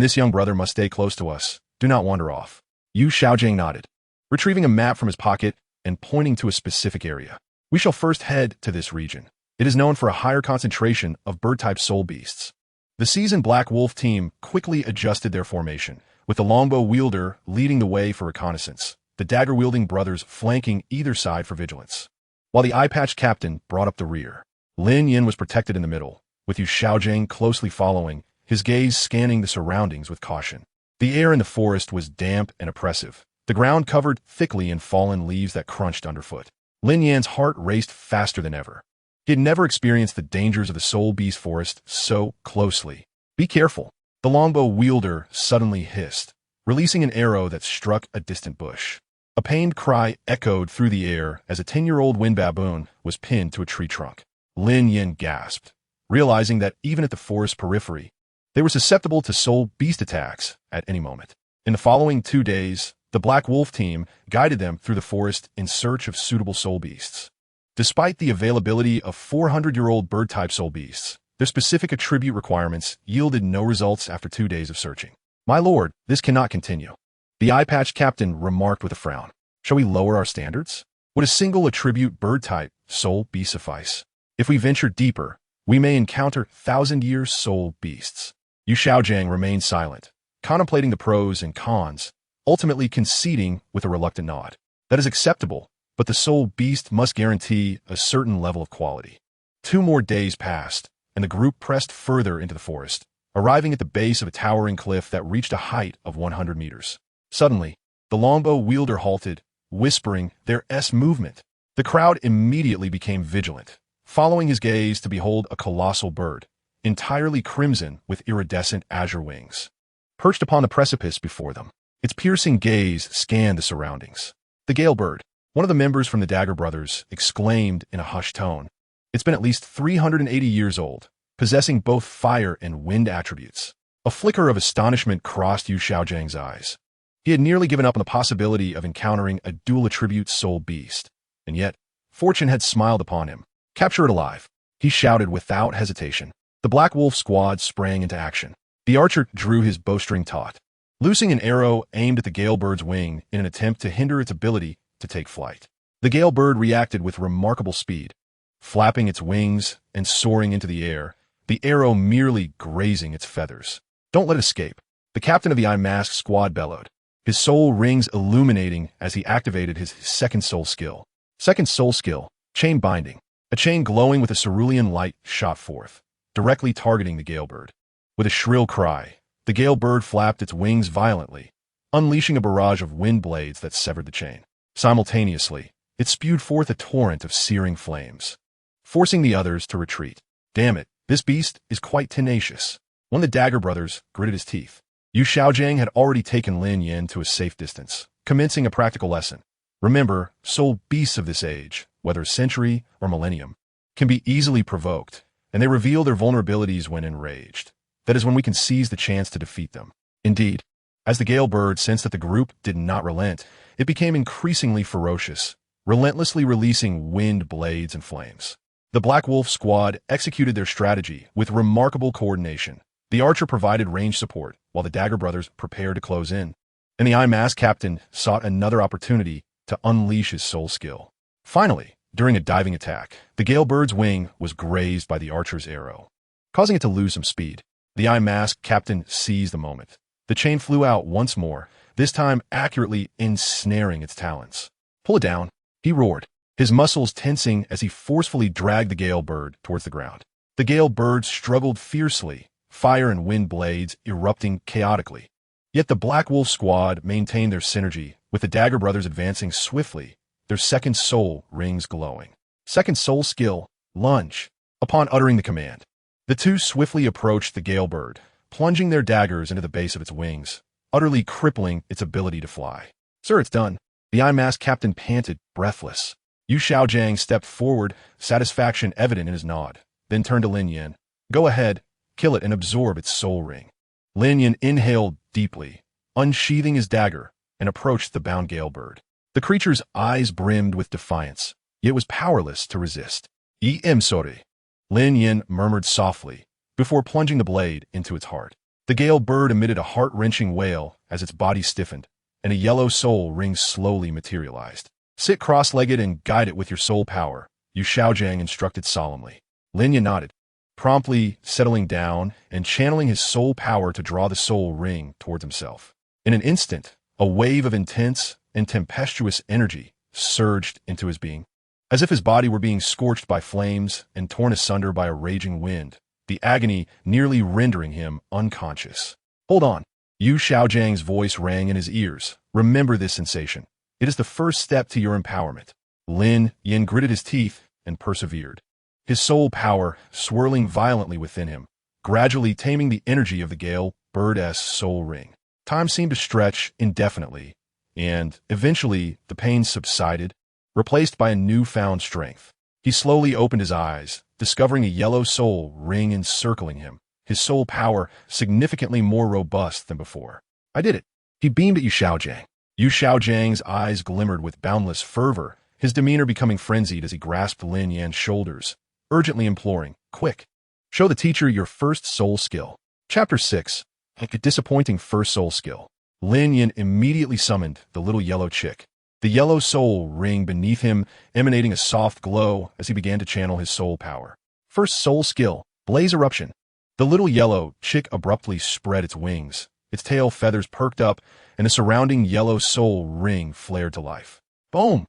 this young brother must stay close to us. Do not wander off." Yu Xiaogang nodded, retrieving a map from his pocket and pointing to a specific area. "We shall first head to this region. It is known for a higher concentration of bird-type soul beasts." The seasoned Black Wolf team quickly adjusted their formation, with the longbow wielder leading the way for reconnaissance, the dagger-wielding brothers flanking either side for vigilance, while the eye-patched captain brought up the rear. Lin Yan was protected in the middle, with Yu Xiaogang closely following, his gaze scanning the surroundings with caution. The air in the forest was damp and oppressive, the ground covered thickly in fallen leaves that crunched underfoot. Lin Yan's heart raced faster than ever. He had never experienced the dangers of the soul beast forest so closely. "Be careful," the longbow wielder suddenly hissed, releasing an arrow that struck a distant bush. A pained cry echoed through the air as a 10-year-old wind baboon was pinned to a tree trunk. Lin Yan gasped, realizing that even at the forest periphery, they were susceptible to soul beast attacks at any moment. In the following 2 days, the Black Wolf team guided them through the forest in search of suitable soul beasts. Despite the availability of 400-year-old bird-type soul beasts, their specific attribute requirements yielded no results after 2 days of searching. "My lord, this cannot continue," the eye-patched captain remarked with a frown. "Shall we lower our standards? Would a single attribute bird-type soul beast suffice? If we venture deeper, we may encounter 1,000-year soul beasts." Yu Xiaogang remained silent, contemplating the pros and cons, ultimately conceding with a reluctant nod. "That is acceptable, but the soul beast must guarantee a certain level of quality." 2 more days passed, and the group pressed further into the forest, arriving at the base of a towering cliff that reached a height of 100 meters. Suddenly, the longbow wielder halted, whispering their movement. The crowd immediately became vigilant, following his gaze to behold a colossal bird, entirely crimson with iridescent azure wings, perched upon the precipice before them. Its piercing gaze scanned the surroundings. "The Gale Bird," one of the members from the Dagger Brothers exclaimed in a hushed tone. "It's been at least 380 years old, possessing both fire and wind attributes." A flicker of astonishment crossed Yu Xiaogangs eyes. He had nearly given up on the possibility of encountering a dual-attribute soul beast, and yet, fortune had smiled upon him. "Capture it alive," he shouted without hesitation. The Black Wolf squad sprang into action. The archer drew his bowstring taut, loosing an arrow aimed at the Gale Bird's wing in an attempt to hinder its ability to take flight. The Gale Bird reacted with remarkable speed, flapping its wings and soaring into the air, the arrow merely grazing its feathers. "Don't let it escape," the captain of the Eye-Mask squad bellowed, his soul rings illuminating as he activated his second soul skill. Second soul skill, Chain Binding. A chain glowing with a cerulean light shot forth, directly targeting the Gale Bird. With a shrill cry, the Gale Bird flapped its wings violently, unleashing a barrage of wind blades that severed the chain. Simultaneously, it spewed forth a torrent of searing flames, forcing the others to retreat. "Damn it, this beast is quite tenacious." One of the Dagger Brothers gritted his teeth. Yu Xiaogang had already taken Lin Yan to a safe distance, commencing a practical lesson. Remember, soul beasts of this age, whether century or millennium, can be easily provoked, and they reveal their vulnerabilities when enraged. That is when we can seize the chance to defeat them. Indeed, as the Gale Bird sensed that the group did not relent, it became increasingly ferocious, relentlessly releasing wind blades and flames. The Black Wolf squad executed their strategy with remarkable coordination. The archer provided range support, while the Dagger Brothers prepared to close in, and the Eye-Mask captain sought another opportunity to unleash his soul skill. Finally, during a diving attack, the Gale Bird's wing was grazed by the archer's arrow, causing it to lose some speed. The Eye-Mask captain seized the moment. The chain flew out once more, this time accurately ensnaring its talons. "Pull it down," he roared, his muscles tensing as he forcefully dragged the Gale Bird towards the ground. The Gale Bird struggled fiercely, fire and wind blades erupting chaotically. Yet the Black Wolf squad maintained their synergy, with the Dagger brothers advancing swiftly, their second soul rings glowing. Second soul skill, lunge. Upon uttering the command, the two swiftly approached the Gale Bird, plunging their daggers into the base of its wings, utterly crippling its ability to fly. Sir, it's done. The Eye-Mask captain panted, breathless. Yu Xiaogang stepped forward, satisfaction evident in his nod, then turned to Lin Yan. Go ahead, kill it and absorb its soul ring. Lin Yan inhaled deeply, unsheathing his dagger, and approached the bound Gale Bird. The creature's eyes brimmed with defiance, yet was powerless to resist. "I'm sorry," Lin Yan murmured softly, before plunging the blade into its heart. The Gale Bird emitted a heart-wrenching wail as its body stiffened, and a yellow soul ring slowly materialized. Sit cross-legged and guide it with your soul power, Yu Xiaogang instructed solemnly. Lin Yan nodded, promptly settling down and channeling his soul power to draw the soul ring towards himself. In an instant, a wave of intense and tempestuous energy surged into his being. As if his body were being scorched by flames and torn asunder by a raging wind, the agony nearly rendering him unconscious. Hold on. Yu Xiaojiang's voice rang in his ears. Remember this sensation. It is the first step to your empowerment. Lin Yan gritted his teeth and persevered, his soul power swirling violently within him, gradually taming the energy of the Gale Bird's soul ring. Time seemed to stretch indefinitely, and eventually the pain subsided, replaced by a newfound strength. He slowly opened his eyes, discovering a yellow soul ring encircling him, his soul power significantly more robust than before. I did it. He beamed at Yu Xiaogang. Yu Xiaojiang's eyes glimmered with boundless fervor, his demeanor becoming frenzied as he grasped Lin Yan's shoulders, urgently imploring, quick, show the teacher your first soul skill. Chapter 6. A disappointing first soul skill. Lin Yan immediately summoned the little yellow chick, the yellow soul ring beneath him emanating a soft glow as he began to channel his soul power. First soul skill, Blaze Eruption. The little yellow chick abruptly spread its wings, its tail feathers perked up, and the surrounding yellow soul ring flared to life. Boom!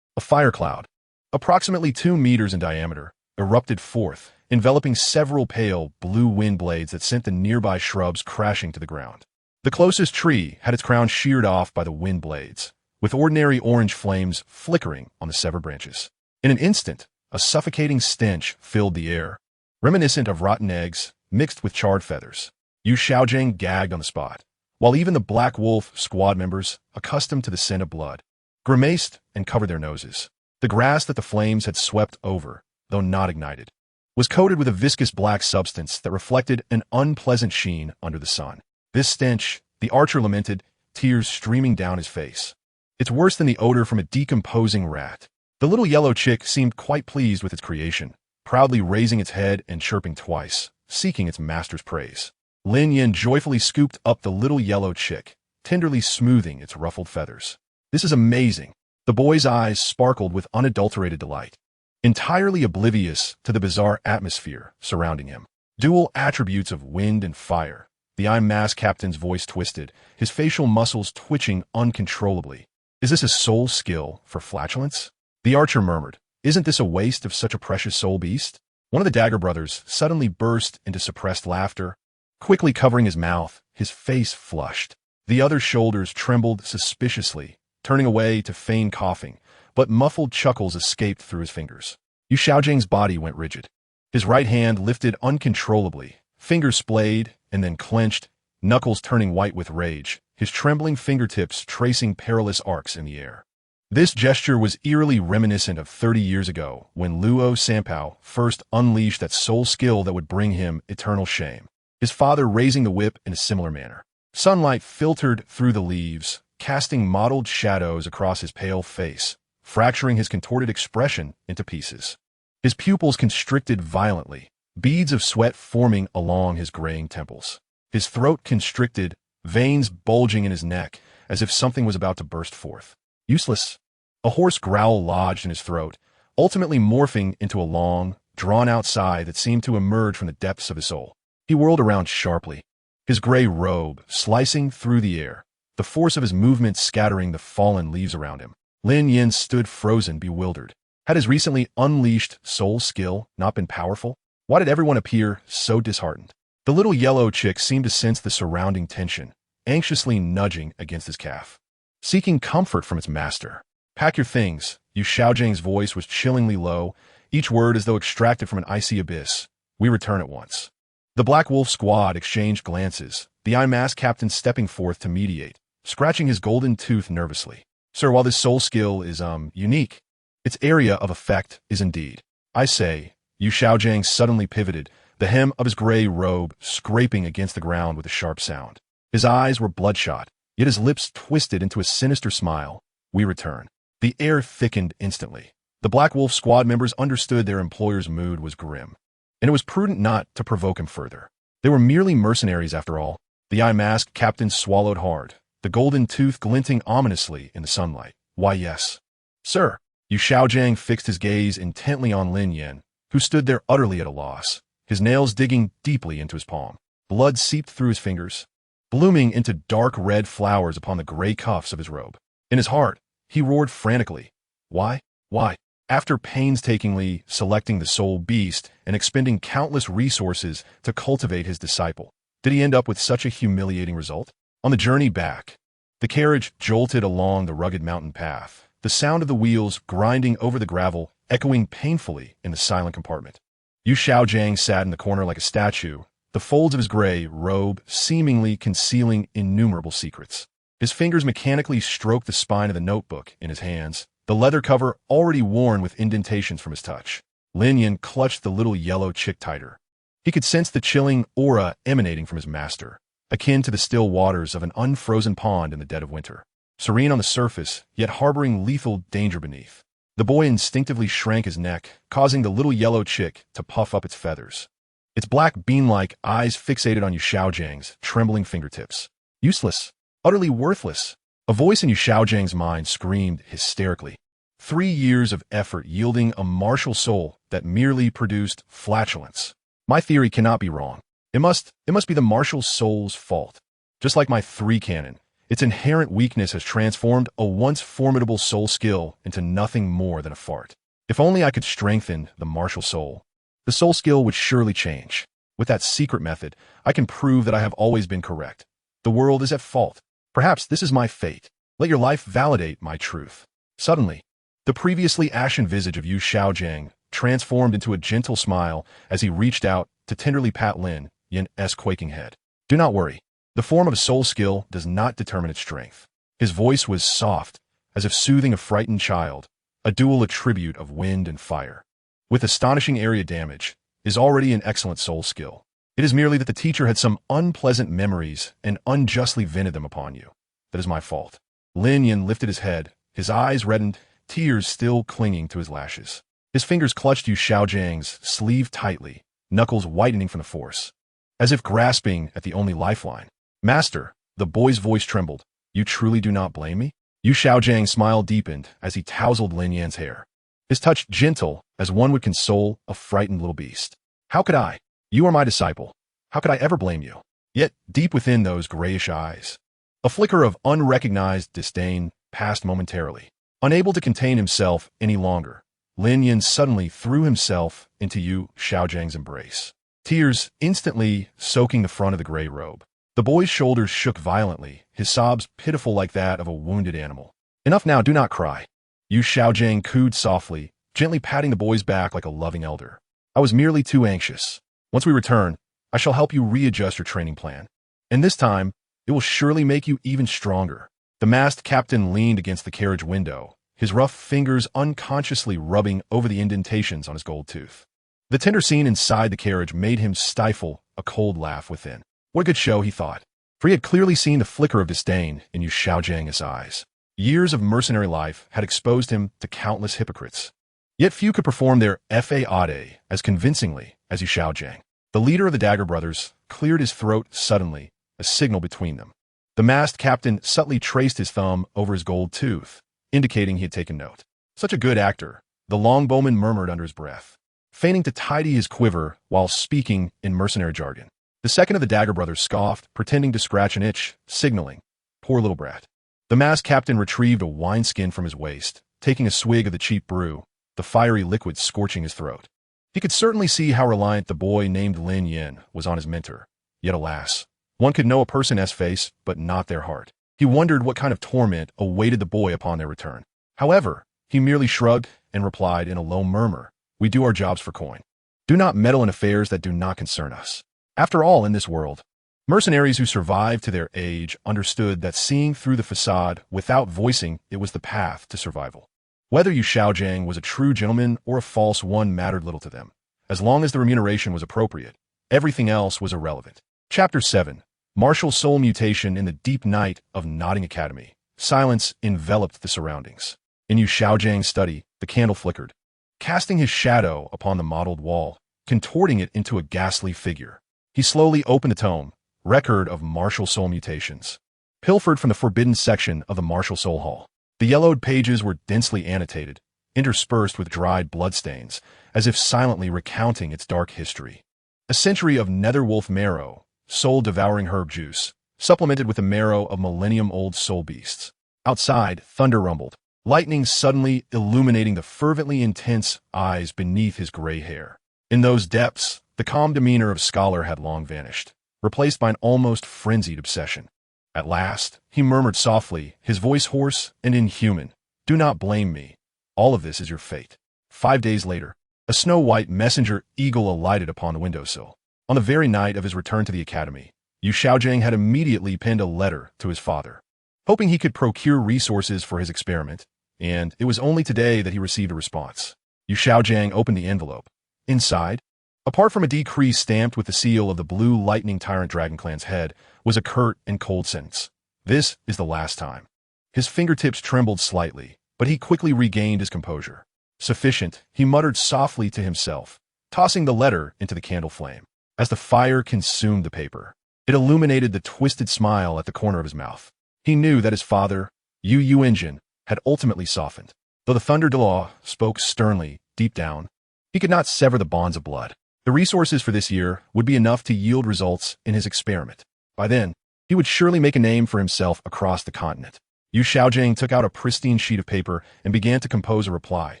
A fire cloud, approximately 2 meters in diameter, erupted forth, enveloping several pale blue wind blades that sent the nearby shrubs crashing to the ground. The closest tree had its crown sheared off by the wind blades, with ordinary orange flames flickering on the severed branches. In an instant, a suffocating stench filled the air, reminiscent of rotten eggs mixed with charred feathers. Yu Xiaogang gagged on the spot, while even the Black Wolf squad members, accustomed to the scent of blood, grimaced and covered their noses. The grass that the flames had swept over, though not ignited, was coated with a viscous black substance that reflected an unpleasant sheen under the sun. This stench, the archer lamented, tears streaming down his face. It's worse than the odor from a decomposing rat. The little yellow chick seemed quite pleased with its creation, proudly raising its head and chirping twice, seeking its master's praise. Lin Yan joyfully scooped up the little yellow chick, tenderly smoothing its ruffled feathers. This is amazing. The boy's eyes sparkled with unadulterated delight, entirely oblivious to the bizarre atmosphere surrounding him. Dual attributes of wind and fire. The Eye-Mask captain's voice twisted, his facial muscles twitching uncontrollably. Is this a soul skill for flatulence? The archer murmured, isn't this a waste of such a precious soul beast? One of the Dagger brothers suddenly burst into suppressed laughter, quickly covering his mouth, his face flushed. The other's shoulders trembled suspiciously, turning away to feign coughing, but muffled chuckles escaped through his fingers. Yu Xiaojiang's body went rigid. His right hand lifted uncontrollably, fingers splayed and then clenched, knuckles turning white with rage, his trembling fingertips tracing perilous arcs in the air. This gesture was eerily reminiscent of 30 years ago when Luo Sanpao first unleashed that soul skill that would bring him eternal shame, his father raising the whip in a similar manner. Sunlight filtered through the leaves, casting mottled shadows across his pale face, fracturing his contorted expression into pieces. His pupils constricted violently, beads of sweat forming along his graying temples. His throat constricted, veins bulging in his neck, as if something was about to burst forth. Useless. A hoarse growl lodged in his throat, ultimately morphing into a long, drawn-out sigh that seemed to emerge from the depths of his soul. He whirled around sharply, his gray robe slicing through the air, the force of his movement scattering the fallen leaves around him. Lin Yan stood frozen, bewildered. Had his recently unleashed soul skill not been powerful? Why did everyone appear so disheartened? The little yellow chick seemed to sense the surrounding tension, anxiously nudging against his calf, seeking comfort from its master. "Pack your things." Yu Xiaogan's voice was chillingly low, each word as though extracted from an icy abyss. "We return at once." The Black Wolf squad exchanged glances, the Eye Mask captain stepping forth to mediate, scratching his golden tooth nervously. "Sir, while this soul skill is, unique, its area of effect is indeed. I say," Yu Xiaogang suddenly pivoted, the hem of his gray robe scraping against the ground with a sharp sound. His eyes were bloodshot, yet his lips twisted into a sinister smile. "We return." The air thickened instantly. The Black Wolf squad members understood their employer's mood was grim, and it was prudent not to provoke him further. They were merely mercenaries after all. The Eye Mask captain swallowed hard, the golden tooth glinting ominously in the sunlight. "Why, yes, sir." Yu Xiaogang fixed his gaze intently on Lin Yan, who stood there utterly at a loss, his nails digging deeply into his palm. Blood seeped through his fingers, blooming into dark red flowers upon the gray cuffs of his robe. In his heart, he roared frantically. Why? Why? After painstakingly selecting the soul beast and expending countless resources to cultivate his disciple, did he end up with such a humiliating result? On the journey back, the carriage jolted along the rugged mountain path, the sound of the wheels grinding over the gravel echoing painfully in the silent compartment. Yu Xiaogang sat in the corner like a statue, the folds of his gray robe seemingly concealing innumerable secrets. His fingers mechanically stroked the spine of the notebook in his hands, the leather cover already worn with indentations from his touch. Lin Yan clutched the little yellow chick tighter. He could sense the chilling aura emanating from his master, akin to the still waters of an unfrozen pond in the dead of winter. Serene on the surface, yet harboring lethal danger beneath. The boy instinctively shrank his neck, causing the little yellow chick to puff up its feathers. Its black bean-like eyes fixated on Yu Xiaogang's trembling fingertips. Useless. Utterly worthless. A voice in Yu Xiaogang's mind screamed hysterically. 3 years of effort yielding a martial soul that merely produced flatulence. My theory cannot be wrong. It must be the martial soul's fault. Just like my 3 cannon, its inherent weakness has transformed a once formidable soul skill into nothing more than a fart. If only I could strengthen the martial soul, the soul skill would surely change. With that secret method, I can prove that I have always been correct. The world is at fault. Perhaps this is my fate. Let your life validate my truth. Suddenly, the previously ashen visage of Yu Xiaogang transformed into a gentle smile as he reached out to tenderly pat Lin Yan's quaking head. Do not worry. The form of a soul skill does not determine its strength. His voice was soft, as if soothing a frightened child, a dual attribute of wind and fire. With astonishing area damage, is already an excellent soul skill. It is merely that the teacher had some unpleasant memories and unjustly vented them upon you. That is my fault. Lin Yan lifted his head, his eyes reddened, tears still clinging to his lashes. His fingers clutched Yu Xiaogang's sleeve tightly, knuckles whitening from the force, as if grasping at the only lifeline. Master, the boy's voice trembled. You truly do not blame me? Yu Xiaogang smile deepened as he tousled Lin Yan's hair, his touch gentle as one would console a frightened little beast. How could I? You are my disciple. How could I ever blame you? Yet, deep within those grayish eyes, a flicker of unrecognized disdain passed momentarily. Unable to contain himself any longer, Lin Yan suddenly threw himself into Yu Xiaogang's embrace, tears instantly soaking the front of the gray robe. The boy's shoulders shook violently, his sobs pitiful like that of a wounded animal. Enough now, do not cry. Yu Xiaogang cooed softly, gently patting the boy's back like a loving elder. I was merely too anxious. Once we return, I shall help you readjust your training plan. And this time, it will surely make you even stronger. The masked captain leaned against the carriage window, his rough fingers unconsciously rubbing over the indentations on his gold tooth. The tender scene inside the carriage made him stifle a cold laugh within. What a good show, he thought, for he had clearly seen the flicker of disdain in Yu Xiaogang's eyes. Years of mercenary life had exposed him to countless hypocrites. Yet few could perform their fade as convincingly as Yu Xiaogang. The leader of the Dagger Brothers cleared his throat suddenly, a signal between them. The masked captain subtly traced his thumb over his gold tooth, indicating he had taken note. Such a good actor, the longbowman murmured under his breath, feigning to tidy his quiver while speaking in mercenary jargon. The second of the Dagger Brothers scoffed, pretending to scratch an itch, signaling, poor little brat. The masked captain retrieved a wineskin from his waist, taking a swig of the cheap brew, the fiery liquid scorching his throat. He could certainly see how reliant the boy named Lin Yan was on his mentor. Yet alas, One could know a person's face, but not their heart. He wondered what kind of torment awaited the boy upon their return. However, he merely shrugged and replied in a low murmur, "We do our jobs for coin. Do not meddle in affairs that do not concern us." After all, in this world, mercenaries who survived to their age understood that seeing through the facade without voicing it was the path to survival. Whether Yu Xiaogang was a true gentleman or a false one mattered little to them. As long as the remuneration was appropriate, everything else was irrelevant. Chapter 7. Martial Soul Mutation. In the deep night of Nodding Academy, silence enveloped the surroundings. In Yu Xiaogang's study, the candle flickered, casting his shadow upon the mottled wall, contorting it into a ghastly figure. He slowly opened the tome, Record of Martial Soul Mutations, pilfered from the forbidden section of the Martial Soul Hall. The yellowed pages were densely annotated, interspersed with dried bloodstains, as if silently recounting its dark history. A century of netherwolf marrow, soul-devouring herb juice, supplemented with the marrow of millennium-old soul beasts. Outside, thunder rumbled, lightning suddenly illuminating the fervently intense eyes beneath his gray hair. In those depths, the calm demeanor of scholar had long vanished, replaced by an almost frenzied obsession. At last, he murmured softly, his voice hoarse and inhuman, "Do not blame me. All of this is your fate." 5 days later, a snow-white messenger eagle alighted upon the windowsill. On the very night of his return to the academy, Yu Xiaogang had immediately penned a letter to his father, hoping he could procure resources for his experiment, and it was only today that he received a response. Yu Xiaogang opened the envelope. Inside, apart from a decree stamped with the seal of the Blue Lightning Tyrant Dragon Clan's head, was a curt and cold sentence. "This is the last time." His fingertips trembled slightly, but he quickly regained his composure. "Sufficient," he muttered softly to himself, tossing the letter into the candle flame. As the fire consumed the paper, it illuminated the twisted smile at the corner of his mouth. He knew that his father, Yu Engine, had ultimately softened. Though the Thunder Douluo spoke sternly, deep down, he could not sever the bonds of blood. The resources for this year would be enough to yield results in his experiment. By then, he would surely make a name for himself across the continent. Yu Xiaogang took out a pristine sheet of paper and began to compose a reply.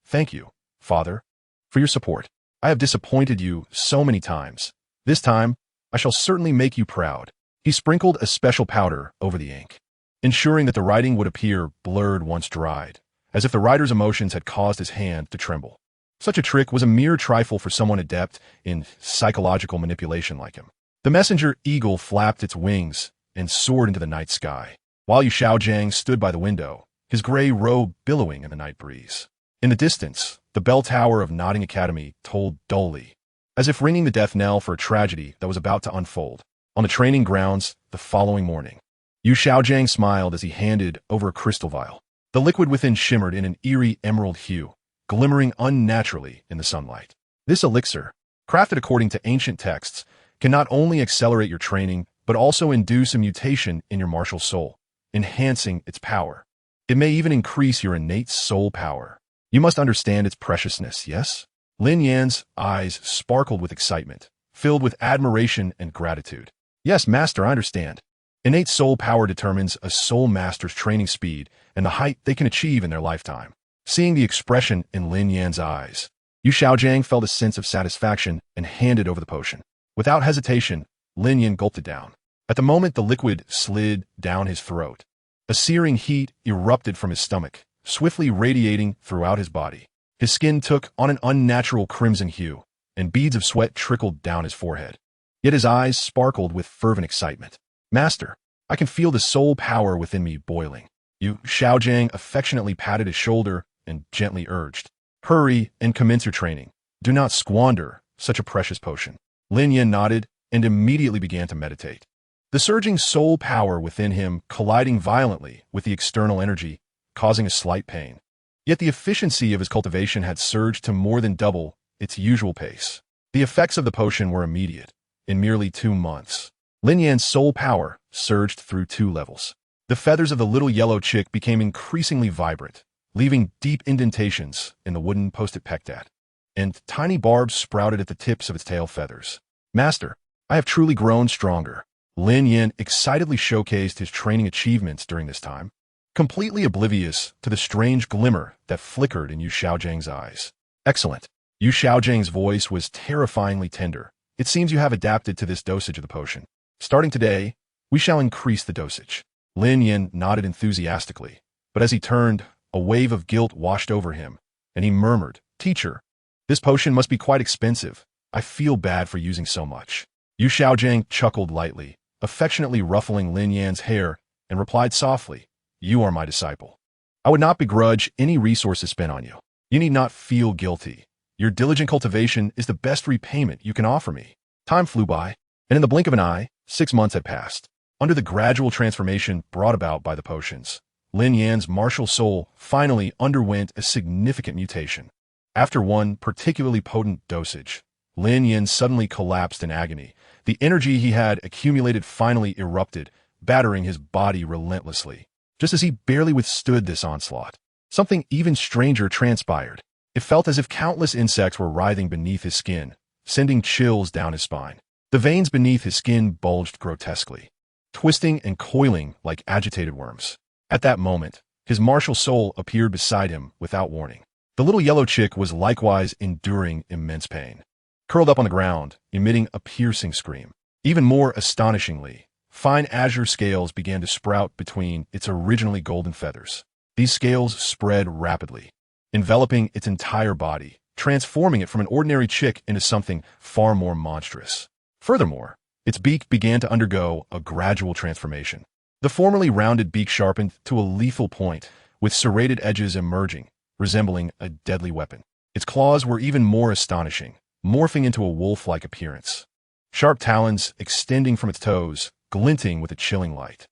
"Thank you, Father, for your support. I have disappointed you so many times. This time, I shall certainly make you proud." He sprinkled a special powder over the ink, ensuring that the writing would appear blurred once dried, as if the writer's emotions had caused his hand to tremble. Such a trick was a mere trifle for someone adept in psychological manipulation like him. The messenger eagle flapped its wings and soared into the night sky, while Yu Xiaogang stood by the window, his gray robe billowing in the night breeze. In the distance, the bell tower of Nodding Academy tolled dully, as if ringing the death knell for a tragedy that was about to unfold. On the training grounds the following morning, Yu Xiaogang smiled as he handed over a crystal vial. The liquid within shimmered in an eerie emerald hue, glimmering unnaturally in the sunlight. This elixir, crafted according to ancient texts, can not only accelerate your training, but also induce a mutation in your martial soul, enhancing its power. It may even increase your innate soul power. You must understand its preciousness, yes? Lin Yan's eyes sparkled with excitement, filled with admiration and gratitude. "Yes, Master, I understand. Innate soul power determines a soul master's training speed and the height they can achieve in their lifetime." Seeing the expression in Lin Yan's eyes, Yu Xiaogang felt a sense of satisfaction and handed over the potion. Without hesitation, Lin Yan gulped it down. At the moment the liquid slid down his throat, a searing heat erupted from his stomach, swiftly radiating throughout his body. His skin took on an unnatural crimson hue, and beads of sweat trickled down his forehead. Yet his eyes sparkled with fervent excitement. "Master, I can feel the soul power within me boiling." Yu Xiaogang affectionately patted his shoulder and gently urged, "Hurry and commence your training. Do not squander such a precious potion." Lin Yan nodded and immediately began to meditate. The surging soul power within him colliding violently with the external energy, causing a slight pain. Yet the efficiency of his cultivation had surged to more than double its usual pace. The effects of the potion were immediate. In merely 2 months, Lin Yan's soul power surged through 2 levels. The feathers of the little yellow chick became increasingly vibrant, leaving deep indentations in the wooden post it pecked at, and tiny barbs sprouted at the tips of its tail feathers. "Master, I have truly grown stronger." Lin Yan excitedly showcased his training achievements during this time, completely oblivious to the strange glimmer that flickered in Yu Xiaogang's eyes. "Excellent." Yu Xiaogang's voice was terrifyingly tender. "It seems you have adapted to this dosage of the potion." Starting today, we shall increase the dosage. Lin Yan nodded enthusiastically, but as he turned, a wave of guilt washed over him, and he murmured, "Teacher, this potion must be quite expensive. I feel bad for using so much." Yu Xiaogang chuckled lightly, affectionately ruffling Lin Yan's hair, and replied softly, "You are my disciple. I would not begrudge any resources spent on you. You need not feel guilty. Your diligent cultivation is the best repayment you can offer me." Time flew by, and in the blink of an eye, 6 months had passed. Under the gradual transformation brought about by the potions, Lin Yan's martial soul finally underwent a significant mutation. After one particularly potent dosage, Lin Yan suddenly collapsed in agony. The energy he had accumulated finally erupted, battering his body relentlessly. Just as he barely withstood this onslaught, something even stranger transpired. It felt as if countless insects were writhing beneath his skin, sending chills down his spine. The veins beneath his skin bulged grotesquely, twisting and coiling like agitated worms. At that moment, his martial soul appeared beside him without warning. The little yellow chick was likewise enduring immense pain. Curled up on the ground, emitting a piercing scream. Even more astonishingly, fine azure scales began to sprout between its originally golden feathers. These scales spread rapidly, enveloping its entire body, transforming it from an ordinary chick into something far more monstrous. Furthermore, its beak began to undergo a gradual transformation. The formerly rounded beak sharpened to a lethal point, with serrated edges emerging, resembling a deadly weapon. Its claws were even more astonishing, morphing into a wolf-like appearance. Sharp talons extending from its toes, glinting with a chilling light.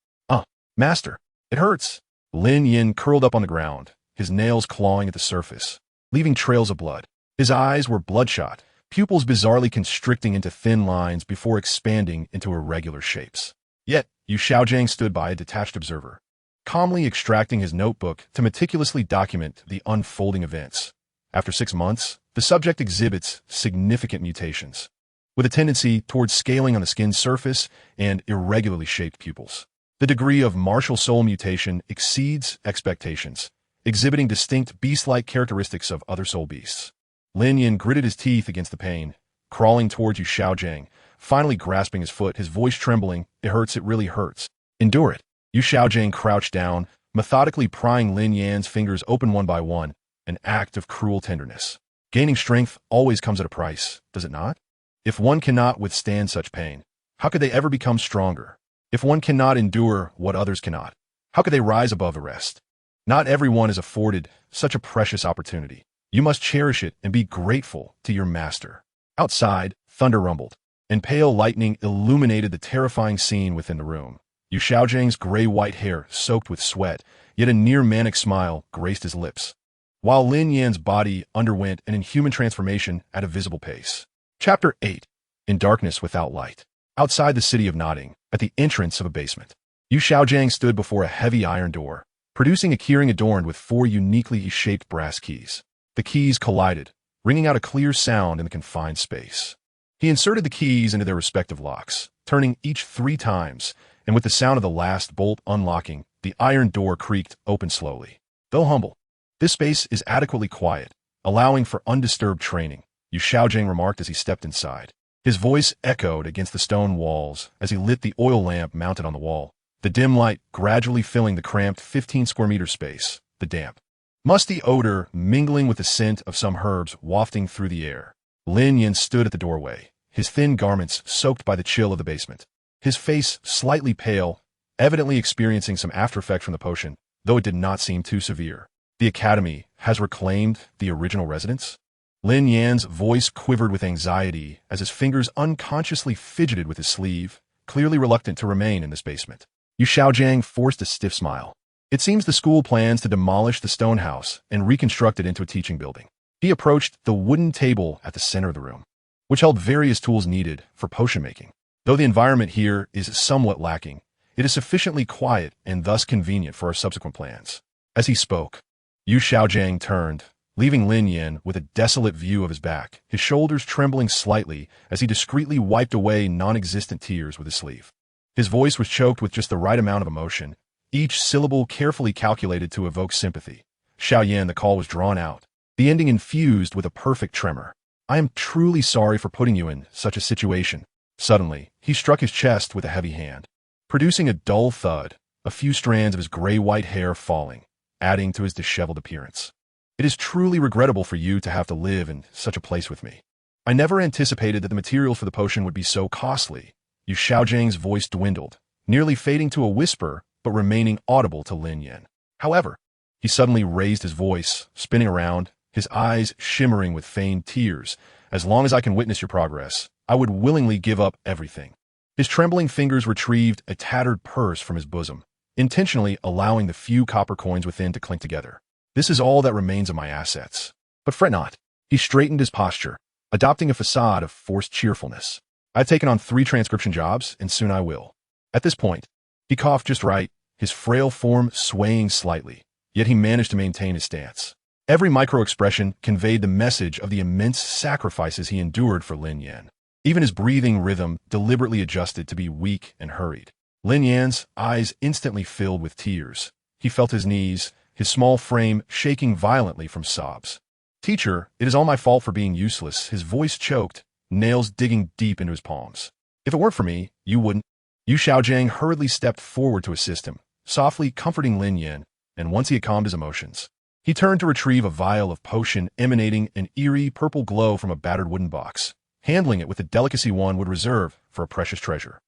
Master, it hurts." Lin Yan curled up on the ground, his nails clawing at the surface, leaving trails of blood. His eyes were bloodshot, pupils bizarrely constricting into thin lines before expanding into irregular shapes. Yet, Yu Xiaogang stood by, a detached observer, calmly extracting his notebook to meticulously document the unfolding events. After 6 months, the subject exhibits significant mutations, with a tendency towards scaling on the skin's surface and irregularly shaped pupils. The degree of martial soul mutation exceeds expectations, exhibiting distinct beast-like characteristics of other soul beasts. Lin Yan gritted his teeth against the pain, crawling towards Yu Xiaogang, finally grasping his foot, his voice trembling. "It hurts, it really hurts. Endure it." Yu Xiaogang crouched down, methodically prying Lin Yan's fingers open one by one, an act of cruel tenderness. Gaining strength always comes at a price, does it not? If one cannot withstand such pain, how could they ever become stronger? If one cannot endure what others cannot, how could they rise above the rest? Not everyone is afforded such a precious opportunity. You must cherish it and be grateful to your master. Outside, thunder rumbled, and pale lightning illuminated the terrifying scene within the room. Yu Xiaojiang's gray-white hair soaked with sweat, yet a near-manic smile graced his lips, while Lin Yan's body underwent an inhuman transformation at a visible pace. Chapter 8. In Darkness Without Light. Outside the city of Nodding, at the entrance of a basement, Yu Xiaogang stood before a heavy iron door, producing a keyring adorned with 4 uniquely shaped brass keys. The keys collided, ringing out a clear sound in the confined space. He inserted the keys into their respective locks, turning each 3 times, and with the sound of the last bolt unlocking, the iron door creaked open slowly. Though humble, this space is adequately quiet, allowing for undisturbed training, Yu Xiaogang remarked as he stepped inside. His voice echoed against the stone walls as he lit the oil lamp mounted on the wall, the dim light gradually filling the cramped 15 square meter space, the damp, musty odor mingling with the scent of some herbs wafting through the air. Lin Yan stood at the doorway, his thin garments soaked by the chill of the basement, his face slightly pale, evidently experiencing some aftereffect from the potion, though it did not seem too severe. The academy has reclaimed the original residence? Lin Yan's voice quivered with anxiety as his fingers unconsciously fidgeted with his sleeve, clearly reluctant to remain in this basement. Yu Xiaogang forced a stiff smile. It seems the school plans to demolish the stone house and reconstruct it into a teaching building. He approached the wooden table at the center of the room, which held various tools needed for potion making. Though the environment here is somewhat lacking, it is sufficiently quiet and thus convenient for our subsequent plans. As he spoke, Yu Xiaogang turned, leaving Lin Yan with a desolate view of his back, his shoulders trembling slightly as he discreetly wiped away non-existent tears with his sleeve. His voice was choked with just the right amount of emotion, each syllable carefully calculated to evoke sympathy. Xiaoyan, the call was drawn out, the ending infused with a perfect tremor. "I am truly sorry for putting you in such a situation. Suddenly, he struck his chest with a heavy hand, producing a dull thud, a few strands of his gray-white hair falling, adding to his disheveled appearance. It is truly regrettable for you to have to live in such a place with me. I never anticipated that the materials for the potion would be so costly. Yu Xiaogang's voice dwindled, nearly fading to a whisper, but remaining audible to Lin Yan. However, he suddenly raised his voice, spinning around, his eyes shimmering with feigned tears. As long as I can witness your progress, I would willingly give up everything. His trembling fingers retrieved a tattered purse from his bosom, intentionally allowing the few copper coins within to clink together. This is all that remains of my assets. But fret not. He straightened his posture, adopting a facade of forced cheerfulness. I've taken on 3 transcription jobs, and soon I will. At this point, he coughed just right, his frail form swaying slightly, yet he managed to maintain his stance. Every micro-expression conveyed the message of the immense sacrifices he endured for Lin Yan. Even his breathing rhythm deliberately adjusted to be weak and hurried. Lin Yan's eyes instantly filled with tears. He felt his knees, his small frame shaking violently from sobs. Teacher, it is all my fault for being useless. His voice choked, nails digging deep into his palms. If it weren't for me, you wouldn't. Yu Xiaogang hurriedly stepped forward to assist him, softly comforting Lin Yan, and once he had calmed his emotions, he turned to retrieve a vial of potion emanating an eerie purple glow from a battered wooden box, handling it with the delicacy one would reserve for a precious treasure.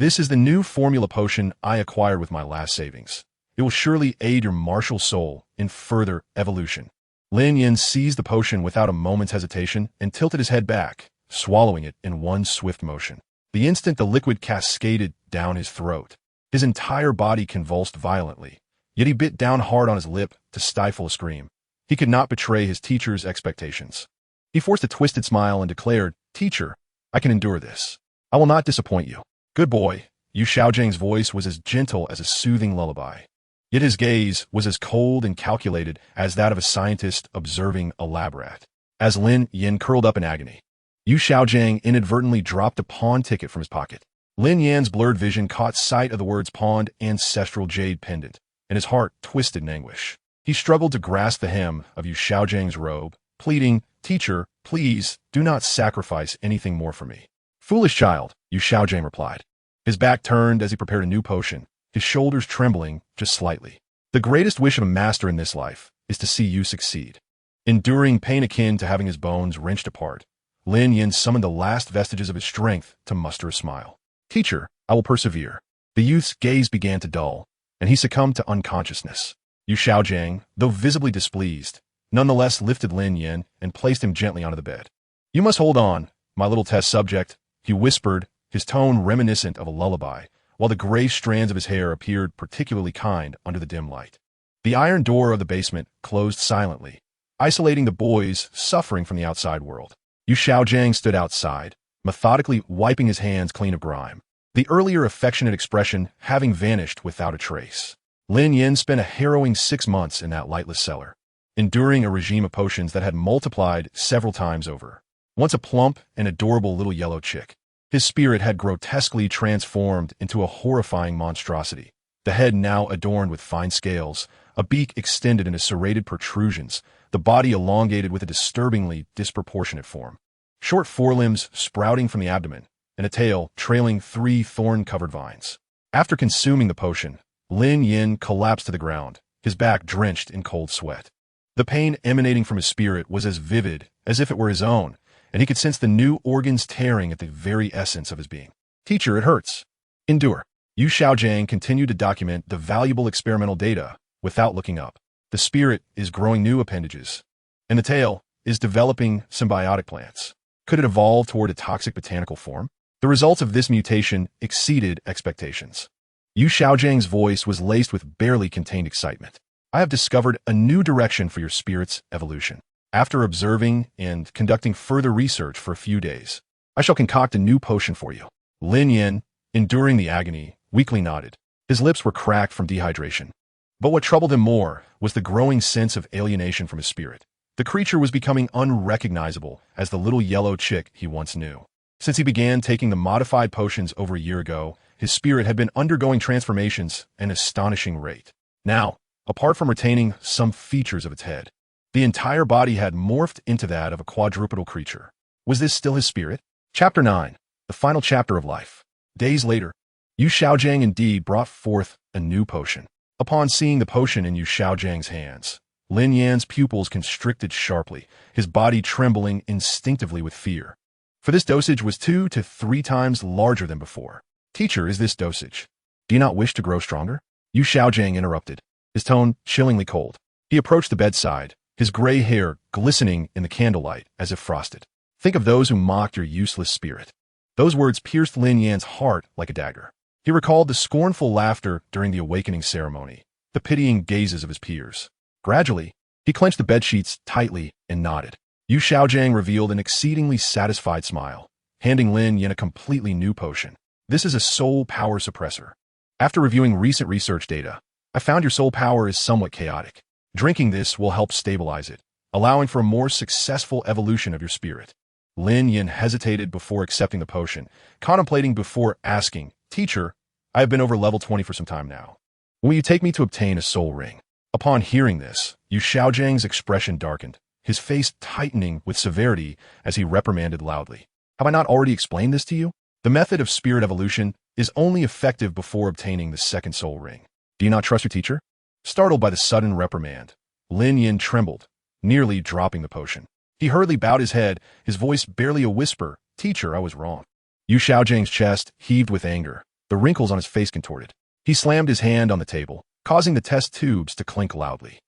This is the new formula potion I acquired with my last savings. It will surely aid your martial soul in further evolution. Lin Yan seized the potion without a moment's hesitation and tilted his head back, swallowing it in one swift motion. The instant the liquid cascaded down his throat, his entire body convulsed violently, yet he bit down hard on his lip to stifle a scream. He could not betray his teacher's expectations. He forced a twisted smile and declared, "Teacher, I can endure this. I will not disappoint you." "Good boy." Yu Xiaogang's voice was as gentle as a soothing lullaby. Yet his gaze was as cold and calculated as that of a scientist observing a lab rat. As Lin Yan curled up in agony, Yu Xiaogang inadvertently dropped a pawn ticket from his pocket. Lin Yan's blurred vision caught sight of the words pawned ancestral jade pendant, and his heart twisted in anguish. He struggled to grasp the hem of Yu Xiaogang's robe, pleading, "Teacher, please, do not sacrifice anything more for me." "Foolish child," Yu Xiaogang replied. His back turned as he prepared a new potion, his shoulders trembling just slightly. "The greatest wish of a master in this life is to see you succeed." Enduring pain akin to having his bones wrenched apart, Lin Yan summoned the last vestiges of his strength to muster a smile. "Teacher, I will persevere." The youth's gaze began to dull, and he succumbed to unconsciousness. Yu Xiaogang, though visibly displeased, nonetheless lifted Lin Yan and placed him gently onto the bed. "You must hold on, my little test subject," he whispered, his tone reminiscent of a lullaby, while the gray strands of his hair appeared particularly kind under the dim light. The iron door of the basement closed silently, isolating the boys suffering from the outside world. Yu Xiaogang stood outside, methodically wiping his hands clean of grime, the earlier affectionate expression having vanished without a trace. Lin Yan spent a harrowing 6 months in that lightless cellar, enduring a regime of potions that had multiplied several times over. Once a plump and adorable little yellow chick, his spirit had grotesquely transformed into a horrifying monstrosity, the head now adorned with fine scales, a beak extended into serrated protrusions, the body elongated with a disturbingly disproportionate form, short forelimbs sprouting from the abdomen, and a tail trailing 3 thorn-covered vines. After consuming the potion, Lin Yan collapsed to the ground, his back drenched in cold sweat. The pain emanating from his spirit was as vivid as if it were his own, and he could sense the new organs tearing at the very essence of his being. "Teacher, it hurts. Endure." Yu Xiaogang continued to document the valuable experimental data without looking up. The spirit is growing new appendages, and the tail is developing symbiotic plants. Could it evolve toward a toxic botanical form? The results of this mutation exceeded expectations. Yu Xiaogang's voice was laced with barely contained excitement. "I have discovered a new direction for your spirit's evolution. After observing and conducting further research for a few days, I shall concoct a new potion for you." Lin Yan, enduring the agony, weakly nodded. His lips were cracked from dehydration. But what troubled him more was the growing sense of alienation from his spirit. The creature was becoming unrecognizable as the little yellow chick he once knew. Since he began taking the modified potions over a year ago, his spirit had been undergoing transformations at an astonishing rate. Now, apart from retaining some features of its head, the entire body had morphed into that of a quadrupedal creature. Was this still his spirit? Chapter 9. the final chapter of life. Days later, Yu Xiaogang indeed brought forth a new potion. Upon seeing the potion in Yu Xiaogang's hands, Lin Yan's pupils constricted sharply, his body trembling instinctively with fear. For this dosage was 2 to 3 times larger than before. Teacher, is this dosage? Do you not wish to grow stronger? Yu Xiaogang interrupted, his tone chillingly cold. He approached the bedside, his gray hair glistening in the candlelight as if frosted. Think of those who mocked your useless spirit. Those words pierced Lin Yan's heart like a dagger. He recalled the scornful laughter during the awakening ceremony, the pitying gazes of his peers. Gradually, he clenched the bedsheets tightly and nodded. Yu Xiaogang revealed an exceedingly satisfied smile, handing Lin Yan a completely new potion. This is a soul power suppressor. After reviewing recent research data, I found your soul power is somewhat chaotic. Drinking this will help stabilize it, allowing for a more successful evolution of your spirit. Lin Yan hesitated before accepting the potion, contemplating before asking, Teacher, I have been over level 20 for some time now. Will you take me to obtain a soul ring? Upon hearing this, Yu Xiaogang's expression darkened, his face tightening with severity as he reprimanded loudly. Have I not already explained this to you? The method of spirit evolution is only effective before obtaining the second soul ring. Do you not trust your teacher? Startled by the sudden reprimand, Lin Yan trembled, nearly dropping the potion. He hurriedly bowed his head, his voice barely a whisper. Teacher, I was wrong. Yu Xiaogang's chest heaved with anger, the wrinkles on his face contorted. He slammed his hand on the table, causing the test tubes to clink loudly.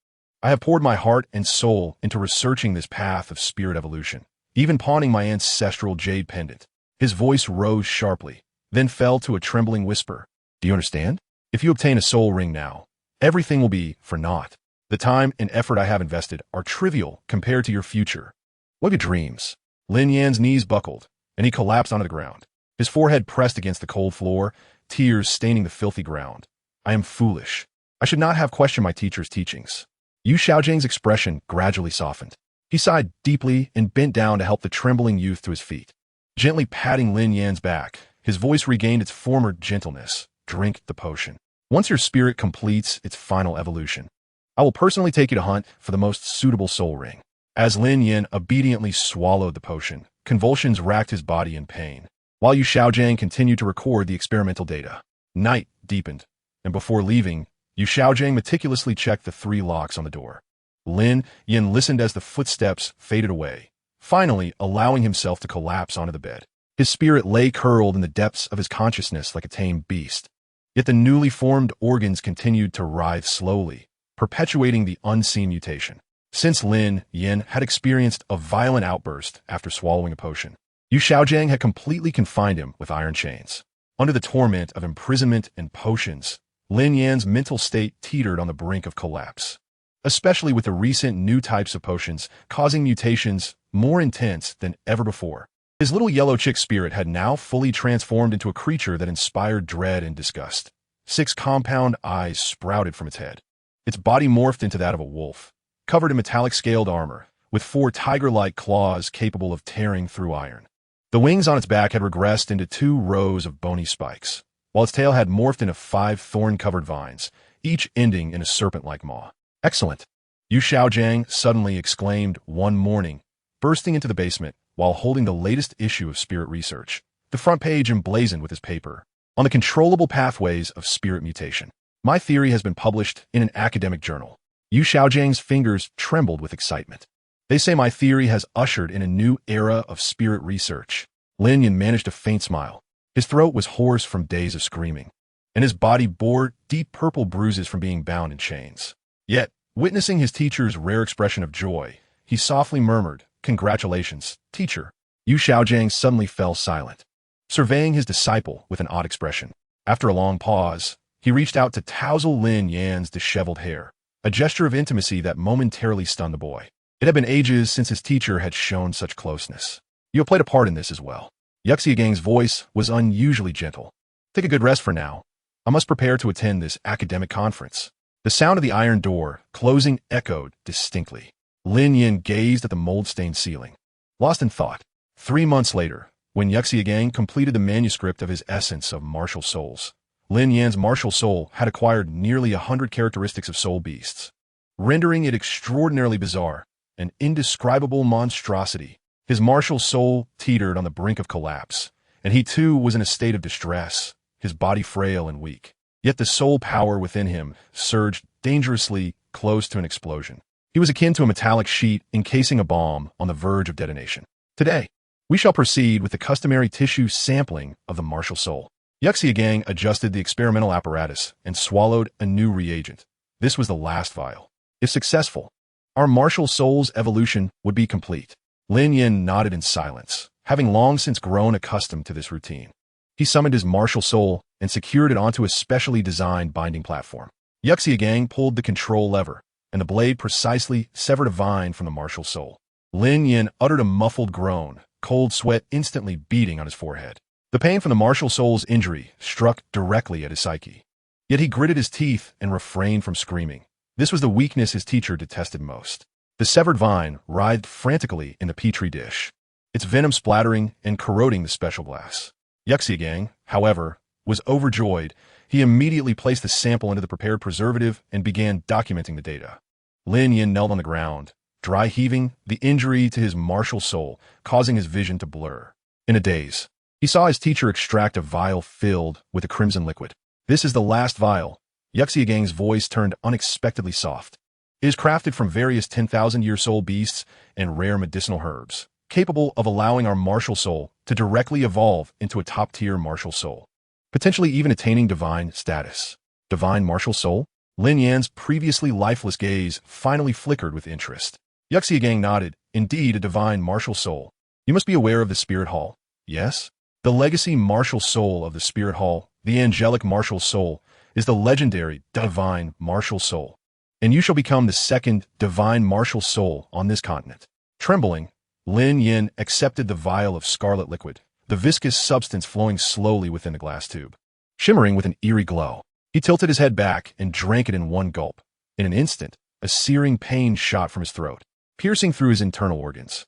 I have poured my heart and soul into researching this path of spirit evolution, even pawning my ancestral jade pendant. His voice rose sharply, then fell to a trembling whisper. Do you understand? If you obtain a soul ring now, everything will be for naught. The time and effort I have invested are trivial compared to your future. What are your dreams? Lin Yan's knees buckled, and he collapsed onto the ground. His forehead pressed against the cold floor, tears staining the filthy ground. I am foolish. I should not have questioned my teacher's teachings. Yu Xiaogang's expression gradually softened. He sighed deeply and bent down to help the trembling youth to his feet. Gently patting Lin Yan's back, his voice regained its former gentleness. Drink the potion. Once your spirit completes its final evolution, I will personally take you to hunt for the most suitable soul ring. As Lin Yan obediently swallowed the potion, convulsions racked his body in pain, while Yu Xiaogang continued to record the experimental data. Night deepened, and before leaving, Yu Xiaogang meticulously checked the 3 locks on the door. Lin Yan listened as the footsteps faded away, finally allowing himself to collapse onto the bed. His spirit lay curled in the depths of his consciousness like a tame beast. Yet the newly formed organs continued to writhe slowly, perpetuating the unseen mutation. Since Lin Yan had experienced a violent outburst after swallowing a potion, Yu Xiaogang had completely confined him with iron chains. Under the torment of imprisonment and potions, Lin Yan's mental state teetered on the brink of collapse, especially with the recent new types of potions causing mutations more intense than ever before. His little yellow chick spirit had now fully transformed into a creature that inspired dread and disgust. 6 compound eyes sprouted from its head. Its body morphed into that of a wolf, covered in metallic scaled armor, with 4 tiger-like claws capable of tearing through iron. The wings on its back had regressed into 2 rows of bony spikes, while its tail had morphed into 5 thorn-covered vines, each ending in a serpent-like maw. Excellent! Yu Xiaogang suddenly exclaimed one morning, bursting into the basement while holding the latest issue of Spirit Research, the front page emblazoned with his paper, on the controllable pathways of spirit mutation. My theory has been published in an academic journal. Yu Xiaogang's fingers trembled with excitement. They say my theory has ushered in a new era of spirit research. Lin Yan managed a faint smile. His throat was hoarse from days of screaming, and his body bore deep purple bruises from being bound in chains. Yet, witnessing his teacher's rare expression of joy, he softly murmured, Congratulations, teacher. Yu Xiaogang suddenly fell silent, surveying his disciple with an odd expression. After a long pause, he reached out to tousle Lin Yan's disheveled hair, a gesture of intimacy that momentarily stunned the boy. It had been ages since his teacher had shown such closeness. You have played a part in this as well. Yu Xiaogang's voice was unusually gentle. Take a good rest for now. I must prepare to attend this academic conference. The sound of the iron door closing echoed distinctly. Lin Yan gazed at the mold-stained ceiling, lost in thought. 3 months later, when Yu Xiaogang completed the manuscript of his Essence of Martial Souls, Lin Yan's martial soul had acquired nearly 100 characteristics of soul beasts, rendering it extraordinarily bizarre, an indescribable monstrosity. His martial soul teetered on the brink of collapse, and he too was in a state of distress, his body frail and weak. Yet the soul power within him surged dangerously close to an explosion. He was akin to a metallic sheet encasing a bomb on the verge of detonation. Today, we shall proceed with the customary tissue sampling of the martial soul. Yu Xiaogang adjusted the experimental apparatus and swallowed a new reagent. This was the last vial. If successful, our martial soul's evolution would be complete. Lin Yan nodded in silence, having long since grown accustomed to this routine. He summoned his martial soul and secured it onto a specially designed binding platform. Yu Xiaogang pulled the control lever, and the blade precisely severed a vine from the martial soul. Lin Yan uttered a muffled groan, cold sweat instantly beating on his forehead. The pain from the martial soul's injury struck directly at his psyche. Yet he gritted his teeth and refrained from screaming. This was the weakness his teacher detested most. The severed vine writhed frantically in the petri dish, its venom splattering and corroding the special glass. Yu Xiaogang, however, was overjoyed. He immediately placed the sample into the prepared preservative and began documenting the data. Lin Yan knelt on the ground, dry heaving the injury to his martial soul, causing his vision to blur. In a daze, he saw his teacher extract a vial filled with a crimson liquid. This is the last vial. Yu Xiaogang's voice turned unexpectedly soft. It is crafted from various 10,000-year soul beasts and rare medicinal herbs, capable of allowing our martial soul to directly evolve into a top-tier martial soul, potentially even attaining divine status. Divine martial soul? Lin Yan's previously lifeless gaze finally flickered with interest. Yu Xiaogang nodded. Indeed, a divine martial soul. You must be aware of the Spirit Hall, yes? The legacy martial soul of the Spirit Hall, the angelic martial soul, is the legendary divine martial soul, and you shall become the second divine martial soul on this continent. Trembling, Lin Yan accepted the vial of scarlet liquid, the viscous substance flowing slowly within the glass tube. Shimmering with an eerie glow, he tilted his head back and drank it in one gulp. In an instant, a searing pain shot from his throat, piercing through his internal organs.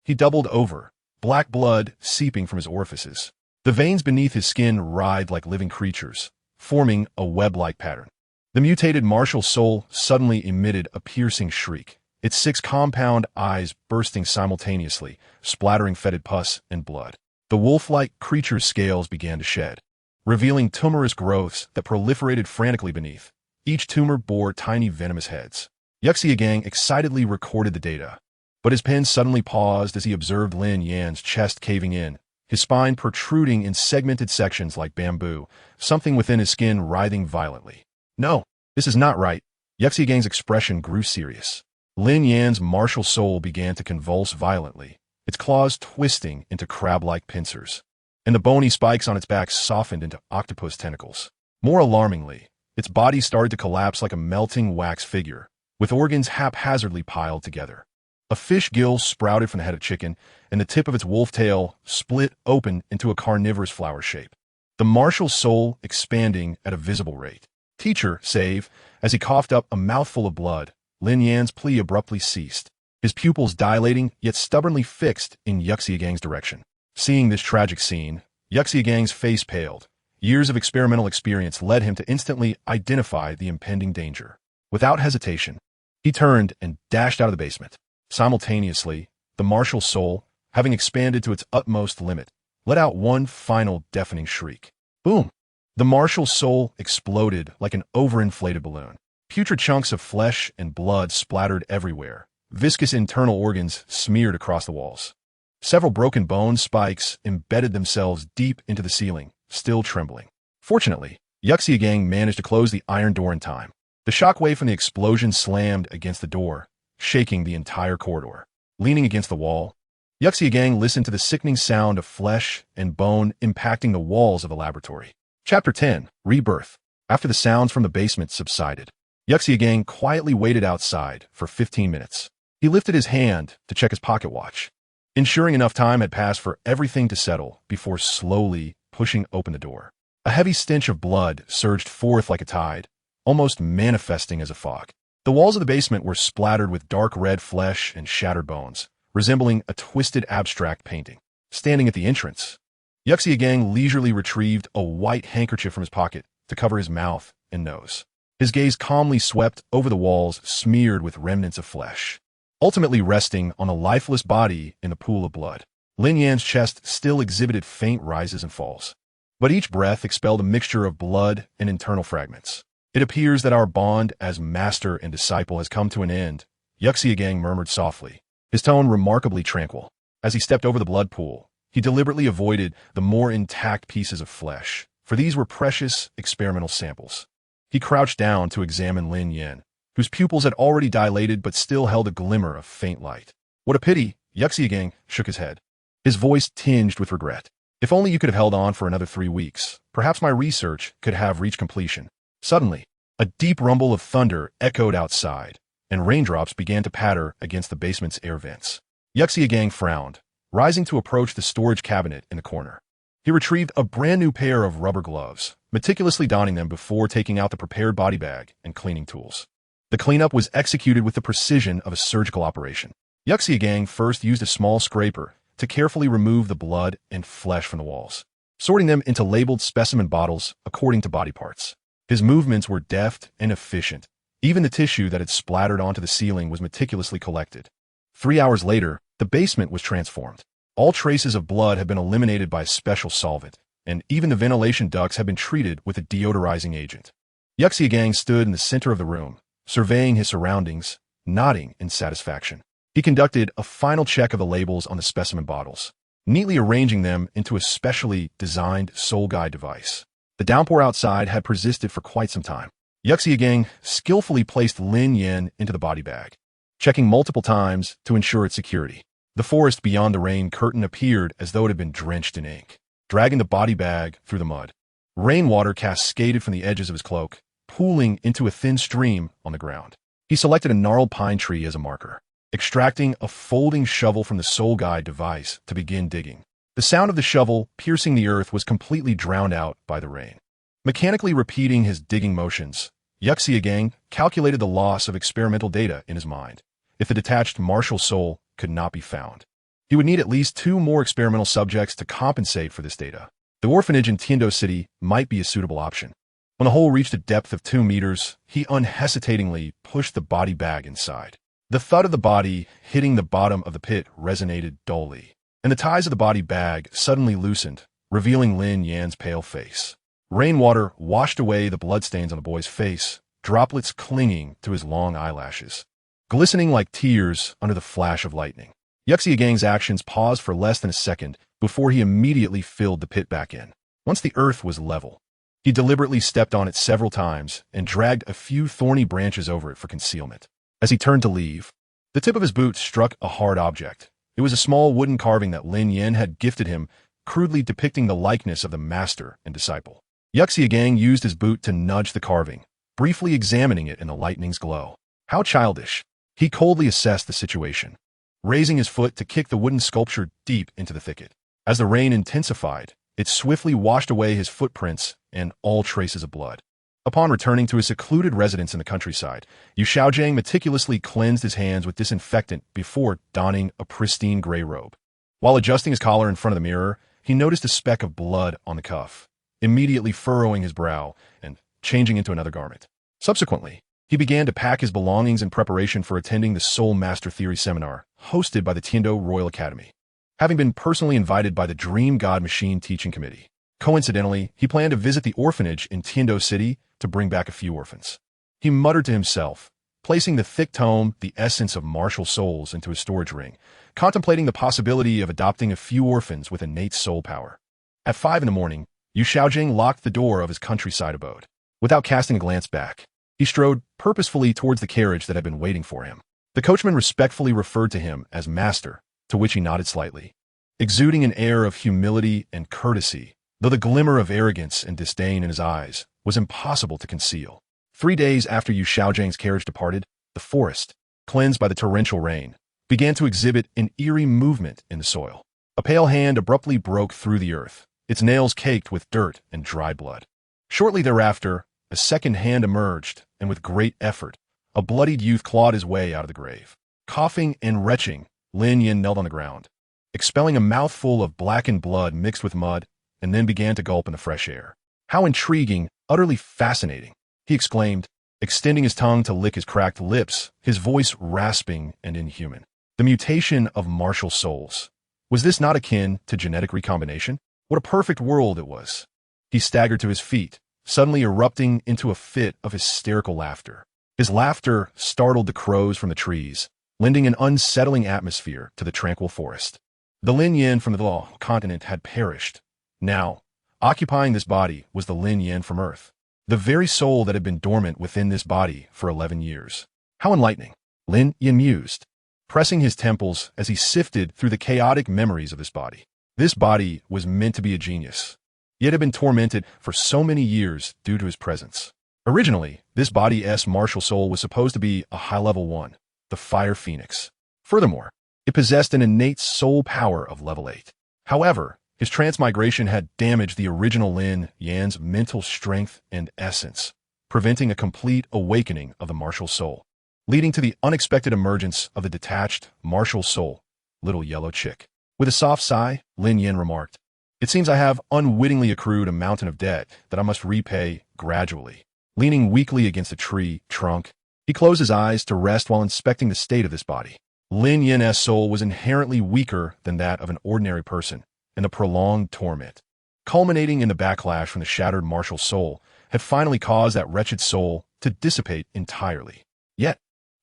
He doubled over, black blood seeping from his orifices. The veins beneath his skin writhed like living creatures, forming a web-like pattern. The mutated martial soul suddenly emitted a piercing shriek, its 6 compound eyes bursting simultaneously, splattering fetid pus and blood. The wolf-like creature's scales began to shed, revealing tumorous growths that proliferated frantically beneath. Each tumor bore tiny venomous heads. Yu Xiaogang excitedly recorded the data, but his pen suddenly paused as he observed Lin Yan's chest caving in, his spine protruding in segmented sections like bamboo, something within his skin writhing violently. No, this is not right. Yu Xiaogang's expression grew serious. Lin Yan's martial soul began to convulse violently, its claws twisting into crab-like pincers, and the bony spikes on its back softened into octopus tentacles. More alarmingly, its body started to collapse like a melting wax figure, with organs haphazardly piled together. A fish gill sprouted from the head of chicken, and the tip of its wolf tail split open into a carnivorous flower shape. The martial soul expanding at a visible rate. Teacher, save. As he coughed up a mouthful of blood, Lin Yan's plea abruptly ceased, his pupils dilating yet stubbornly fixed in Yu Xiaogang's direction. Seeing this tragic scene, Yu Xiaogang's face paled. Years of experimental experience led him to instantly identify the impending danger. Without hesitation, he turned and dashed out of the basement. Simultaneously, the martial soul, having expanded to its utmost limit, let out one final deafening shriek. Boom! The martial soul exploded like an overinflated balloon. Putrid chunks of flesh and blood splattered everywhere. Viscous internal organs smeared across the walls. Several broken bone spikes embedded themselves deep into the ceiling, still trembling. Fortunately, Yu Xiaogang managed to close the iron door in time. The shockwave from the explosion slammed against the door, shaking the entire corridor. Leaning against the wall, Yu Xiaogang listened to the sickening sound of flesh and bone impacting the walls of the laboratory. Chapter 10, Rebirth. After the sounds from the basement subsided, Yu Xiaogang quietly waited outside for 15 minutes. He lifted his hand to check his pocket watch, ensuring enough time had passed for everything to settle before slowly pushing open the door. A heavy stench of blood surged forth like a tide, almost manifesting as a fog. The walls of the basement were splattered with dark red flesh and shattered bones, resembling a twisted abstract painting. Standing at the entrance, Yu Xiaogang leisurely retrieved a white handkerchief from his pocket to cover his mouth and nose. His gaze calmly swept over the walls smeared with remnants of flesh, ultimately resting on a lifeless body in a pool of blood. Lin Yan's chest still exhibited faint rises and falls. But each breath expelled a mixture of blood and internal fragments. It appears that our bond as master and disciple has come to an end, Yu Xiaogang murmured softly, his tone remarkably tranquil. As he stepped over the blood pool, he deliberately avoided the more intact pieces of flesh, for these were precious experimental samples. He crouched down to examine Lin Yan, whose pupils had already dilated but still held a glimmer of faint light. What a pity, Yu Xiaogang shook his head, his voice tinged with regret. If only you could have held on for another 3 weeks, perhaps my research could have reached completion. Suddenly, a deep rumble of thunder echoed outside, and raindrops began to patter against the basement's air vents. Yu Xiaogang frowned, rising to approach the storage cabinet in the corner. He retrieved a brand new pair of rubber gloves, meticulously donning them before taking out the prepared body bag and cleaning tools. The cleanup was executed with the precision of a surgical operation. Yu Xiaogang first used a small scraper to carefully remove the blood and flesh from the walls, sorting them into labeled specimen bottles according to body parts. His movements were deft and efficient. Even the tissue that had splattered onto the ceiling was meticulously collected. 3 hours later, the basement was transformed. All traces of blood had been eliminated by a special solvent, and even the ventilation ducts had been treated with a deodorizing agent. Yu Xiaogang stood in the center of the room, surveying his surroundings, nodding in satisfaction. He conducted a final check of the labels on the specimen bottles, neatly arranging them into a specially designed soul guide device. The downpour outside had persisted for quite some time. Yu Xiaogang skillfully placed Lin Yan into the body bag, checking multiple times to ensure its security. The forest beyond the rain curtain appeared as though it had been drenched in ink, dragging the body bag through the mud. Rainwater cascaded from the edges of his cloak, pooling into a thin stream on the ground. He selected a gnarled pine tree as a marker, extracting a folding shovel from the soul guide device to begin digging. The sound of the shovel piercing the earth was completely drowned out by the rain. Mechanically repeating his digging motions, Yu Xiaogang calculated the loss of experimental data in his mind. If the detached martial soul could not be found, he would need at least 2 more experimental subjects to compensate for this data. The orphanage in Tiando City might be a suitable option. When the hole reached a depth of 2 meters, he unhesitatingly pushed the body bag inside. The thud of the body hitting the bottom of the pit resonated dully, and the ties of the body bag suddenly loosened, revealing Lin Yan's pale face. Rainwater washed away the bloodstains on the boy's face, droplets clinging to his long eyelashes, glistening like tears under the flash of lightning. Yu Xiaogang's actions paused for less than a second before he immediately filled the pit back in. Once the earth was level, he deliberately stepped on it several times and dragged a few thorny branches over it for concealment. As he turned to leave, the tip of his boot struck a hard object. It was a small wooden carving that Lin Yan had gifted him, crudely depicting the likeness of the master and disciple. Yu Xiaogang used his boot to nudge the carving, briefly examining it in the lightning's glow. How childish. He coldly assessed the situation, raising his foot to kick the wooden sculpture deep into the thicket. As the rain intensified, it swiftly washed away his footprints and all traces of blood. Upon returning to his secluded residence in the countryside, Yu Xiaogang meticulously cleansed his hands with disinfectant before donning a pristine gray robe. While adjusting his collar in front of the mirror, he noticed a speck of blood on the cuff, immediately furrowing his brow and changing into another garment. Subsequently, he began to pack his belongings in preparation for attending the Soul Master Theory seminar hosted by the Tiando Royal Academy, having been personally invited by the Dream God Machine Teaching Committee. Coincidentally, he planned to visit the orphanage in Tiando City to bring back a few orphans. He muttered to himself, placing the thick tome, The Essence of Martial Souls, into his storage ring, contemplating the possibility of adopting a few orphans with innate soul power. At 5 in the morning, Yu Xiaogang locked the door of his countryside abode. Without casting a glance back, he strode purposefully towards the carriage that had been waiting for him. The coachman respectfully referred to him as master, to which he nodded slightly, exuding an air of humility and courtesy, though the glimmer of arrogance and disdain in his eyes was impossible to conceal. 3 days after Yu Xiaogan's carriage departed, the forest, cleansed by the torrential rain, began to exhibit an eerie movement in the soil. A pale hand abruptly broke through the earth, its nails caked with dirt and dried blood. Shortly thereafter, a second hand emerged, and with great effort, a bloodied youth clawed his way out of the grave. Coughing and retching, Lin Yan knelt on the ground, expelling a mouthful of blackened blood mixed with mud, and then began to gulp in the fresh air. How intriguing, utterly fascinating, he exclaimed, extending his tongue to lick his cracked lips, his voice rasping and inhuman. The mutation of martial souls. Was this not akin to genetic recombination? What a perfect world it was. He staggered to his feet, suddenly erupting into a fit of hysterical laughter. His laughter startled the crows from the trees, lending an unsettling atmosphere to the tranquil forest. The Lin Yan from the Douluo continent had perished. Now, occupying this body was the Lin Yan from Earth, the very soul that had been dormant within this body for 11 years. How enlightening, Lin Yan mused, pressing his temples as he sifted through the chaotic memories of this body. This body was meant to be a genius, yet had been tormented for so many years due to his presence. Originally, this body's martial soul was supposed to be a high-level one, the Fire Phoenix. Furthermore, it possessed an innate soul power of level 8. However, his transmigration had damaged the original Lin Yan's mental strength and essence, preventing a complete awakening of the martial soul, leading to the unexpected emergence of the detached martial soul, Little Yellow Chick. With a soft sigh, Lin Yan remarked, "It seems I have unwittingly accrued a mountain of debt that I must repay gradually." Leaning weakly against a tree trunk, he closed his eyes to rest while inspecting the state of this body. Lin Yan's soul was inherently weaker than that of an ordinary person, and the prolonged torment, culminating in the backlash from the shattered martial soul, had finally caused that wretched soul to dissipate entirely. Yet,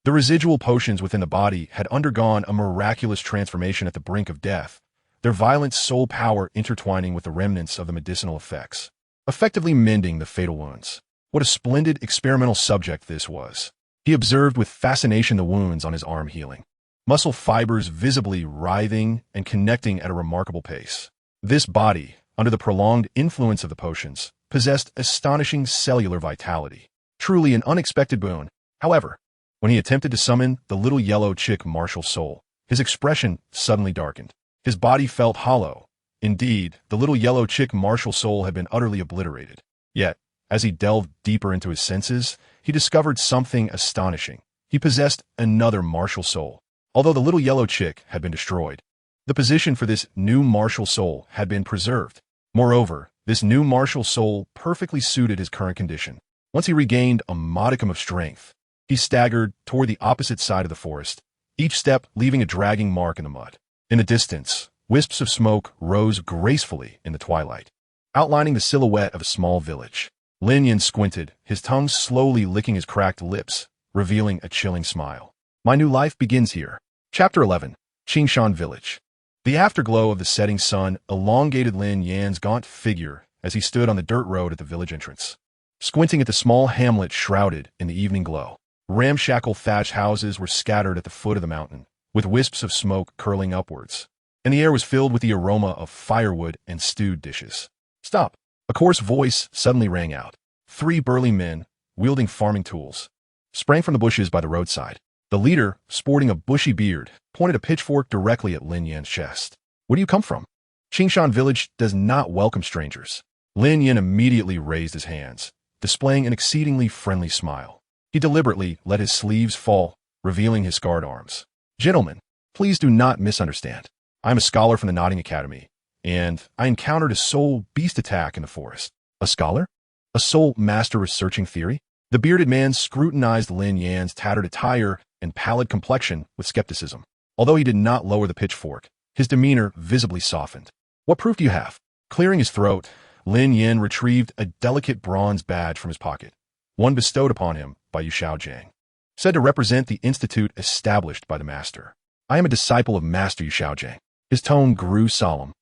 the residual potions within the body had undergone a miraculous transformation at the brink of death, their violent soul power intertwining with the remnants of the medicinal effects, effectively mending the fatal wounds. What a splendid experimental subject this was. He observed with fascination the wounds on his arm healing, muscle fibers visibly writhing and connecting at a remarkable pace. This body, under the prolonged influence of the potions, possessed astonishing cellular vitality. Truly an unexpected boon. However, when he attempted to summon the Little Yellow Chick martial soul, his expression suddenly darkened. His body felt hollow. Indeed, the Little Yellow Chick martial soul had been utterly obliterated. Yet, as he delved deeper into his senses, he discovered something astonishing. He possessed another martial soul. Although the Little Yellow Chick had been destroyed, the position for this new martial soul had been preserved. Moreover, this new martial soul perfectly suited his current condition. Once he regained a modicum of strength, he staggered toward the opposite side of the forest, each step leaving a dragging mark in the mud. In the distance, wisps of smoke rose gracefully in the twilight, outlining the silhouette of a small village. Lin Yan squinted, his tongue slowly licking his cracked lips, revealing a chilling smile. My new life begins here. Chapter 11. Qingshan Village. The afterglow of the setting sun elongated Lin Yan's gaunt figure as he stood on the dirt road at the village entrance. Squinting at the small hamlet shrouded in the evening glow, ramshackle thatched houses were scattered at the foot of the mountain, with wisps of smoke curling upwards, and the air was filled with the aroma of firewood and stewed dishes. Stop! A coarse voice suddenly rang out. 3 burly men, wielding farming tools, sprang from the bushes by the roadside. The leader, sporting a bushy beard, pointed a pitchfork directly at Lin Yan's chest. Where do you come from? Qingshan Village does not welcome strangers. Lin Yan immediately raised his hands, displaying an exceedingly friendly smile. He deliberately let his sleeves fall, revealing his scarred arms. Gentlemen, please do not misunderstand. I am a scholar from the Nodding Academy, and I encountered a soul beast attack in the forest. A scholar? A soul master researching theory? The bearded man scrutinized Lin Yan's tattered attire and pallid complexion with skepticism. Although he did not lower the pitchfork, his demeanor visibly softened. What proof do you have? Clearing his throat, Lin Yan retrieved a delicate bronze badge from his pocket, one bestowed upon him by Yu Xiaogang, said to represent the institute established by the master. I am a disciple of Master Yu Xiaogang. His tone grew solemn.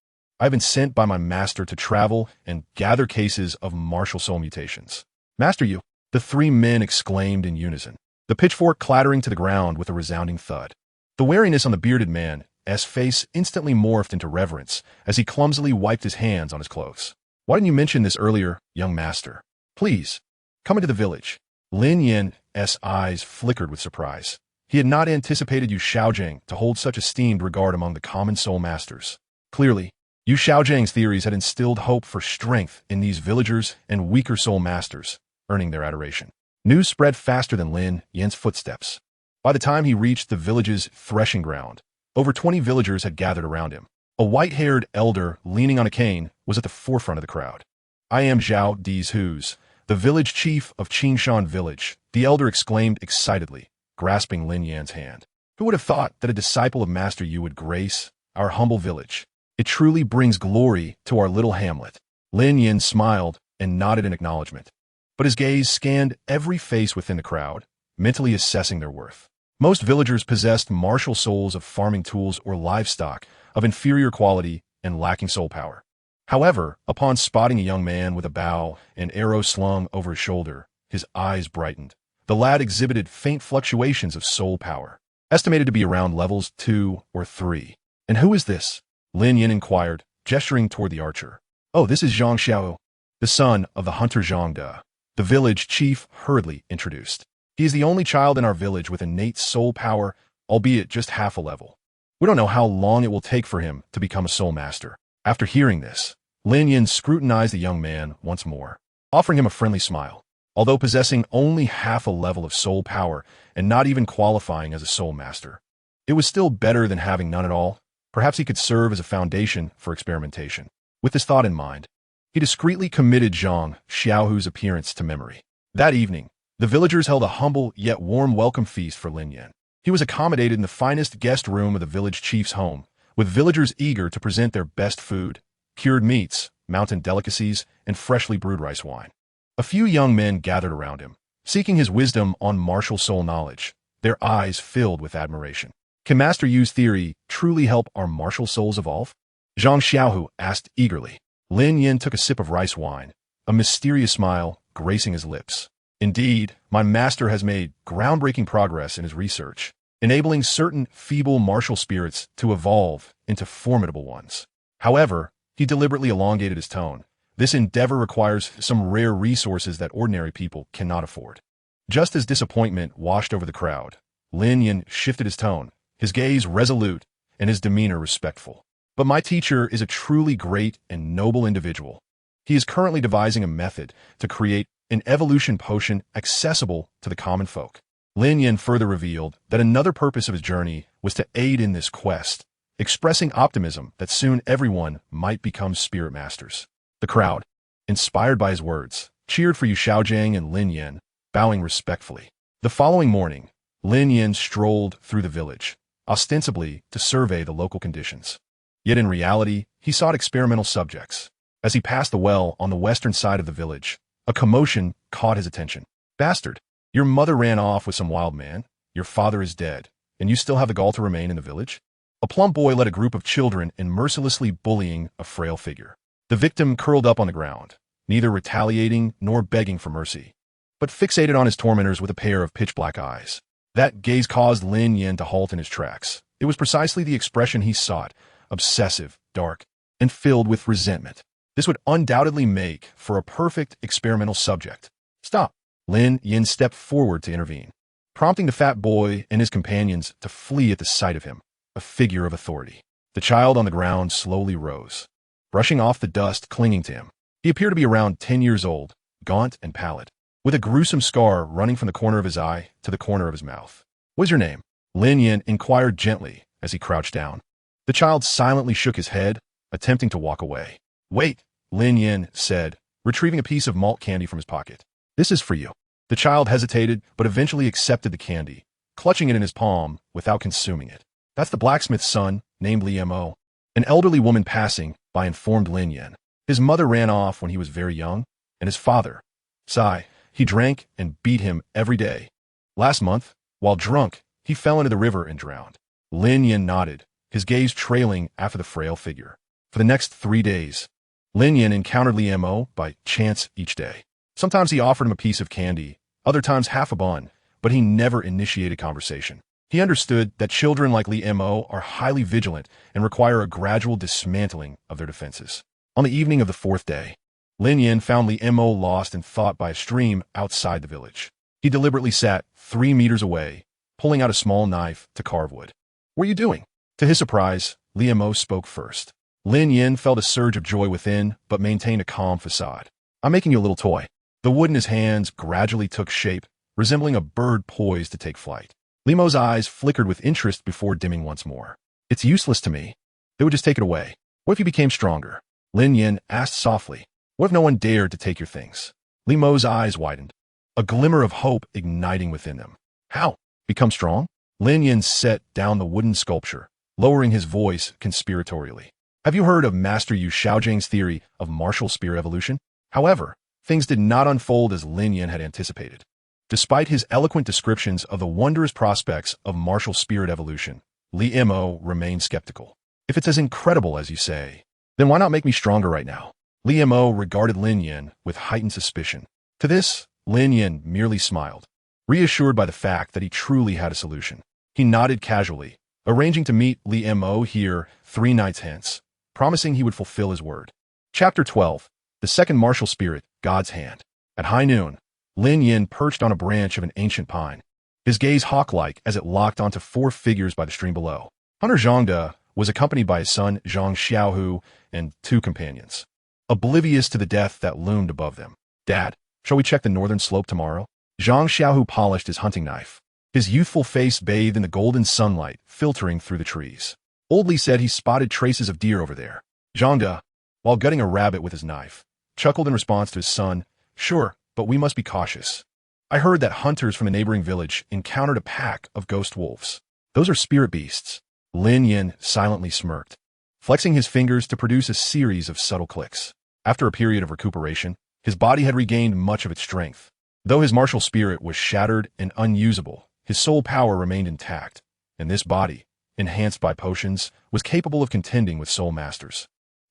I have been sent by my master to travel and gather cases of martial soul mutations. Master Yu, the 3 men exclaimed in unison, the pitchfork clattering to the ground with a resounding thud. The wariness on the bearded man's face instantly morphed into reverence as he clumsily wiped his hands on his clothes. Why didn't you mention this earlier, young master? Please, come into the village. Lin Yan's eyes flickered with surprise. He had not anticipated Yu Xiaogang to hold such esteemed regard among the common soul masters. Clearly, Yu Xiaogang's theories had instilled hope for strength in these villagers and weaker soul masters, earning their adoration. News spread faster than Lin Yan's footsteps. By the time he reached the village's threshing ground, over 20 villagers had gathered around him. A white-haired elder leaning on a cane was at the forefront of the crowd. I am Zhao Dizhus, the village chief of Qingshan Village, the elder exclaimed excitedly, grasping Lin Yan's hand. Who would have thought that a disciple of Master Yu would grace our humble village. It truly brings glory to our little hamlet." Lin Yan smiled and nodded in acknowledgement, but his gaze scanned every face within the crowd, mentally assessing their worth. Most villagers possessed martial souls of farming tools or livestock of inferior quality and lacking soul power. However, upon spotting a young man with a bow and arrow slung over his shoulder, his eyes brightened. The lad exhibited faint fluctuations of soul power, estimated to be around levels 2 or 3. "And who is this?" Lin Yan inquired, gesturing toward the archer. "Oh, this is Zhang Xiao, the son of the hunter Zhang De," the village chief hurriedly introduced. "He is the only child in our village with innate soul power, albeit just half a level. We don't know how long it will take for him to become a soul master." After hearing this, Lin Yan scrutinized the young man once more, offering him a friendly smile. Although possessing only half a level of soul power and not even qualifying as a soul master, it was still better than having none at all. Perhaps he could serve as a foundation for experimentation. With this thought in mind, he discreetly committed Zhang Xiaohu's appearance to memory. That evening, the villagers held a humble yet warm welcome feast for Lin Yan. He was accommodated in the finest guest room of the village chief's home, with villagers eager to present their best food, cured meats, mountain delicacies, and freshly brewed rice wine. A few young men gathered around him, seeking his wisdom on martial soul knowledge, their eyes filled with admiration. "Can Master Yu's theory truly help our martial souls evolve?" Zhang Xiaohu asked eagerly. Lin Yan took a sip of rice wine, a mysterious smile gracing his lips. "Indeed, my master has made groundbreaking progress in his research, enabling certain feeble martial spirits to evolve into formidable ones. However," he deliberately elongated his tone, "this endeavor requires some rare resources that ordinary people cannot afford." Just as disappointment washed over the crowd, Lin Yan shifted his tone, his gaze resolute and his demeanor respectful. "But my teacher is a truly great and noble individual. He is currently devising a method to create an evolution potion accessible to the common folk." Lin Yan further revealed that another purpose of his journey was to aid in this quest, expressing optimism that soon everyone might become spirit masters. The crowd, inspired by his words, cheered for Yu Xiaogang and Lin Yan, bowing respectfully. The following morning, Lin Yan strolled through the village, ostensibly to survey the local conditions. Yet in reality, he sought experimental subjects. As he passed the well on the western side of the village, a commotion caught his attention. "Bastard, your mother ran off with some wild man, your father is dead, and you still have the gall to remain in the village?" A plump boy led a group of children in mercilessly bullying a frail figure. The victim curled up on the ground, neither retaliating nor begging for mercy, but fixated on his tormentors with a pair of pitch-black eyes. That gaze caused Lin Yan to halt in his tracks. It was precisely the expression he sought, obsessive, dark, and filled with resentment. This would undoubtedly make for a perfect experimental subject. "Stop!" Lin Yan stepped forward to intervene, prompting the fat boy and his companions to flee at the sight of him, a figure of authority. The child on the ground slowly rose, brushing off the dust clinging to him. He appeared to be around 10 years old, gaunt and pallid, with a gruesome scar running from the corner of his eye to the corner of his mouth. "What is your name?" Lin Yan inquired gently as he crouched down. The child silently shook his head, attempting to walk away. "Wait," Lin Yan said, retrieving a piece of malt candy from his pocket. "This is for you." The child hesitated, but eventually accepted the candy, clutching it in his palm without consuming it. "That's the blacksmith's son, named Liemo." An elderly woman passing by informed Lin Yan. His mother ran off when he was very young, and his father, Sai, he drank and beat him every day. Last month, while drunk, he fell into the river and drowned. Lin Yan nodded, his gaze trailing after the frail figure. For the next 3 days, Lin Yan encountered Liemo by chance each day. Sometimes he offered him a piece of candy, other times half a bun, but he never initiated conversation. He understood that children like Liemo are highly vigilant and require a gradual dismantling of their defenses. On the evening of the 4th day, Lin Yan found Liemo lost in thought by a stream outside the village. He deliberately sat 3 meters away, pulling out a small knife to carve wood. "What are you doing?" To his surprise, Liemo spoke first. Lin Yan felt a surge of joy within, but maintained a calm facade. "I'm making you a little toy." The wood in his hands gradually took shape, resembling a bird poised to take flight. Liemo's eyes flickered with interest before dimming once more. "It's useless to me. They would just take it away. What if you became stronger?" Lin Yan asked softly. "What if no one dared to take your things?" Liemo's eyes widened, a glimmer of hope igniting within them. "How? Become strong?" Lin Yan set down the wooden sculpture, lowering his voice conspiratorially. Have you heard of Master Yu Xiaogang's theory of martial spirit evolution? However, things did not unfold as Lin Yan had anticipated. Despite his eloquent descriptions of the wondrous prospects of martial spirit evolution, Li Mo remained skeptical. If it's as incredible as you say, then why not make me stronger right now? Li Mo regarded Lin Yan with heightened suspicion. To this, Lin Yan merely smiled, reassured by the fact that he truly had a solution. He nodded casually, arranging to meet Li Mo here 3 nights hence, promising he would fulfill his word. Chapter 12. The Second Martial Spirit, God's Hand. At high noon, Lin Yan perched on a branch of an ancient pine, his gaze hawk-like as it locked onto 4 figures by the stream below. Hunter Zhangde was accompanied by his son Zhang Xiaohu and 2 companions, oblivious to the death that loomed above them. Dad, shall we check the northern slope tomorrow? Zhang Xiaohu polished his hunting knife, his youthful face bathed in the golden sunlight filtering through the trees. Old Li said he spotted traces of deer over there. Zhangde, while gutting a rabbit with his knife, chuckled in response to his son, "Sure, but we must be cautious. I heard that hunters from the neighboring village encountered a pack of ghost wolves. Those are spirit beasts." Lin Yan silently smirked, flexing his fingers to produce a series of subtle clicks. After a period of recuperation, his body had regained much of its strength. Though his martial spirit was shattered and unusable, his soul power remained intact, and this body, enhanced by potions, was capable of contending with soul masters.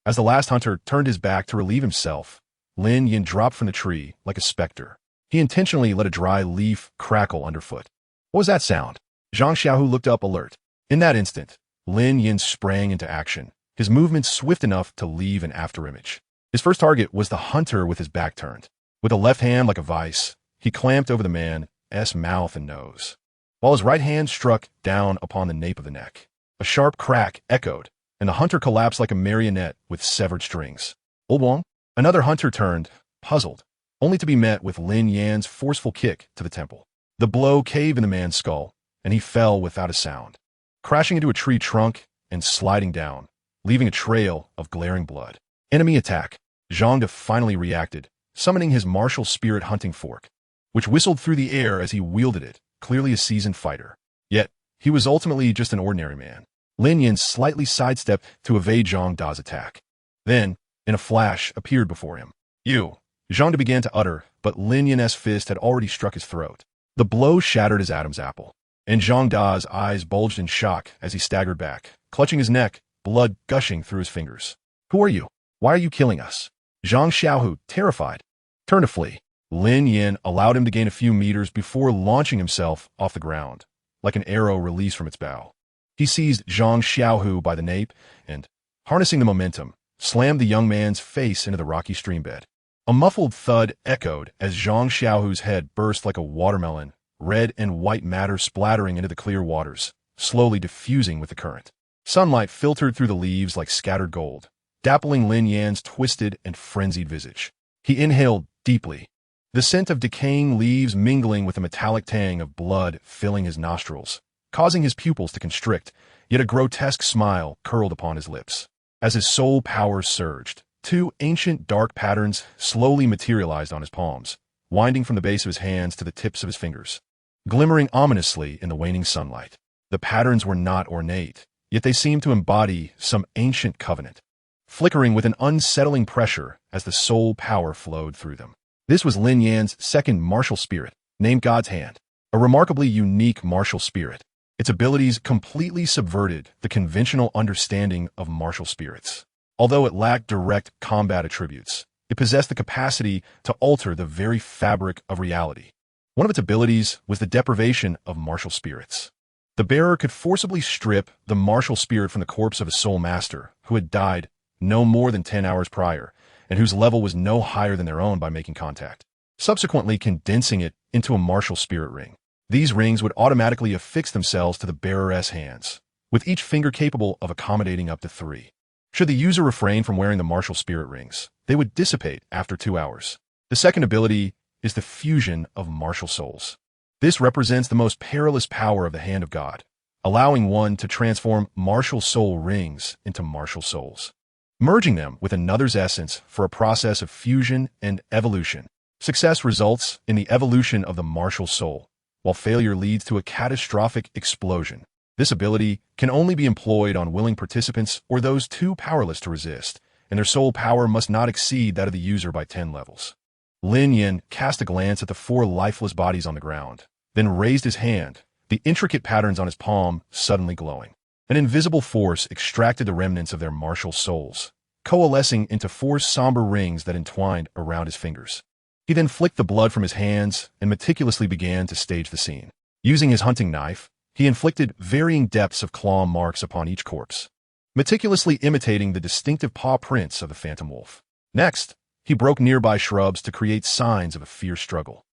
As the last hunter turned his back to relieve himself, Lin Yan dropped from the tree like a specter. He intentionally let a dry leaf crackle underfoot. What was that sound? Zhang Xiaohu looked up alert. In that instant, Lin Yan sprang into action, his movements swift enough to leave an afterimage. His first target was the hunter with his back turned. With a left hand like a vice, he clamped over the man's mouth and nose, while his right hand struck down upon the nape of the neck. A sharp crack echoed, and the hunter collapsed like a marionette with severed strings. Old Wong? Another hunter turned, puzzled, only to be met with Lin Yan's forceful kick to the temple. The blow caved in the man's skull, and he fell without a sound, crashing into a tree trunk and sliding down, leaving a trail of glaring blood. Enemy attack. Zhangde finally reacted, summoning his martial spirit hunting fork, which whistled through the air as he wielded it, clearly a seasoned fighter. Yet, he was ultimately just an ordinary man. Lin Yan slightly sidestepped to evade Zhangde's attack. Then, in a flash, appeared before him. "You!" Zhangde began to utter, but Lin Yan's fist had already struck his throat. The blow shattered his Adam's apple, and Zhangde's eyes bulged in shock as he staggered back, clutching his neck, blood gushing through his fingers. "Who are you? Why are you killing us?" Zhang Xiaohu, terrified, turned to flee. Lin Yan allowed him to gain a few meters before launching himself off the ground, like an arrow released from its bow. He seized Zhang Xiaohu by the nape and, harnessing the momentum, slammed the young man's face into the rocky streambed. A muffled thud echoed as Zhang Xiaohu's head burst like a watermelon, red and white matter splattering into the clear waters, slowly diffusing with the current. Sunlight filtered through the leaves like scattered gold, dappling Lin Yan's twisted and frenzied visage. He inhaled deeply, the scent of decaying leaves mingling with the metallic tang of blood filling his nostrils, causing his pupils to constrict, yet a grotesque smile curled upon his lips. As his soul power surged, 2 ancient dark patterns slowly materialized on his palms, winding from the base of his hands to the tips of his fingers, glimmering ominously in the waning sunlight. The patterns were not ornate, yet they seemed to embody some ancient covenant, flickering with an unsettling pressure as the soul power flowed through them. This was Lin Yan's second martial spirit, named God's Hand, a remarkably unique martial spirit. Its abilities completely subverted the conventional understanding of martial spirits. Although it lacked direct combat attributes, it possessed the capacity to alter the very fabric of reality. One of its abilities was the deprivation of martial spirits. The bearer could forcibly strip the martial spirit from the corpse of a soul master who had died no more than 10 hours prior, and whose level was no higher than their own by making contact, subsequently condensing it into a martial spirit ring. These rings would automatically affix themselves to the bearer's hands, with each finger capable of accommodating up to 3. Should the user refrain from wearing the martial spirit rings, they would dissipate after 2 hours. The second ability is the fusion of martial souls. This represents the most perilous power of the Hand of God, allowing one to transform martial soul rings into martial souls, merging them with another's essence for a process of fusion and evolution. Success results in the evolution of the martial soul, while failure leads to a catastrophic explosion. This ability can only be employed on willing participants or those too powerless to resist, and their soul power must not exceed that of the user by 10 levels. Lin Yan cast a glance at the 4 lifeless bodies on the ground, then raised his hand, the intricate patterns on his palm suddenly glowing. An invisible force extracted the remnants of their martial souls, coalescing into 4 somber rings that entwined around his fingers. He then flicked the blood from his hands and meticulously began to stage the scene. Using his hunting knife, he inflicted varying depths of claw marks upon each corpse, meticulously imitating the distinctive paw prints of the phantom wolf. Next, he broke nearby shrubs to create signs of a fierce struggle.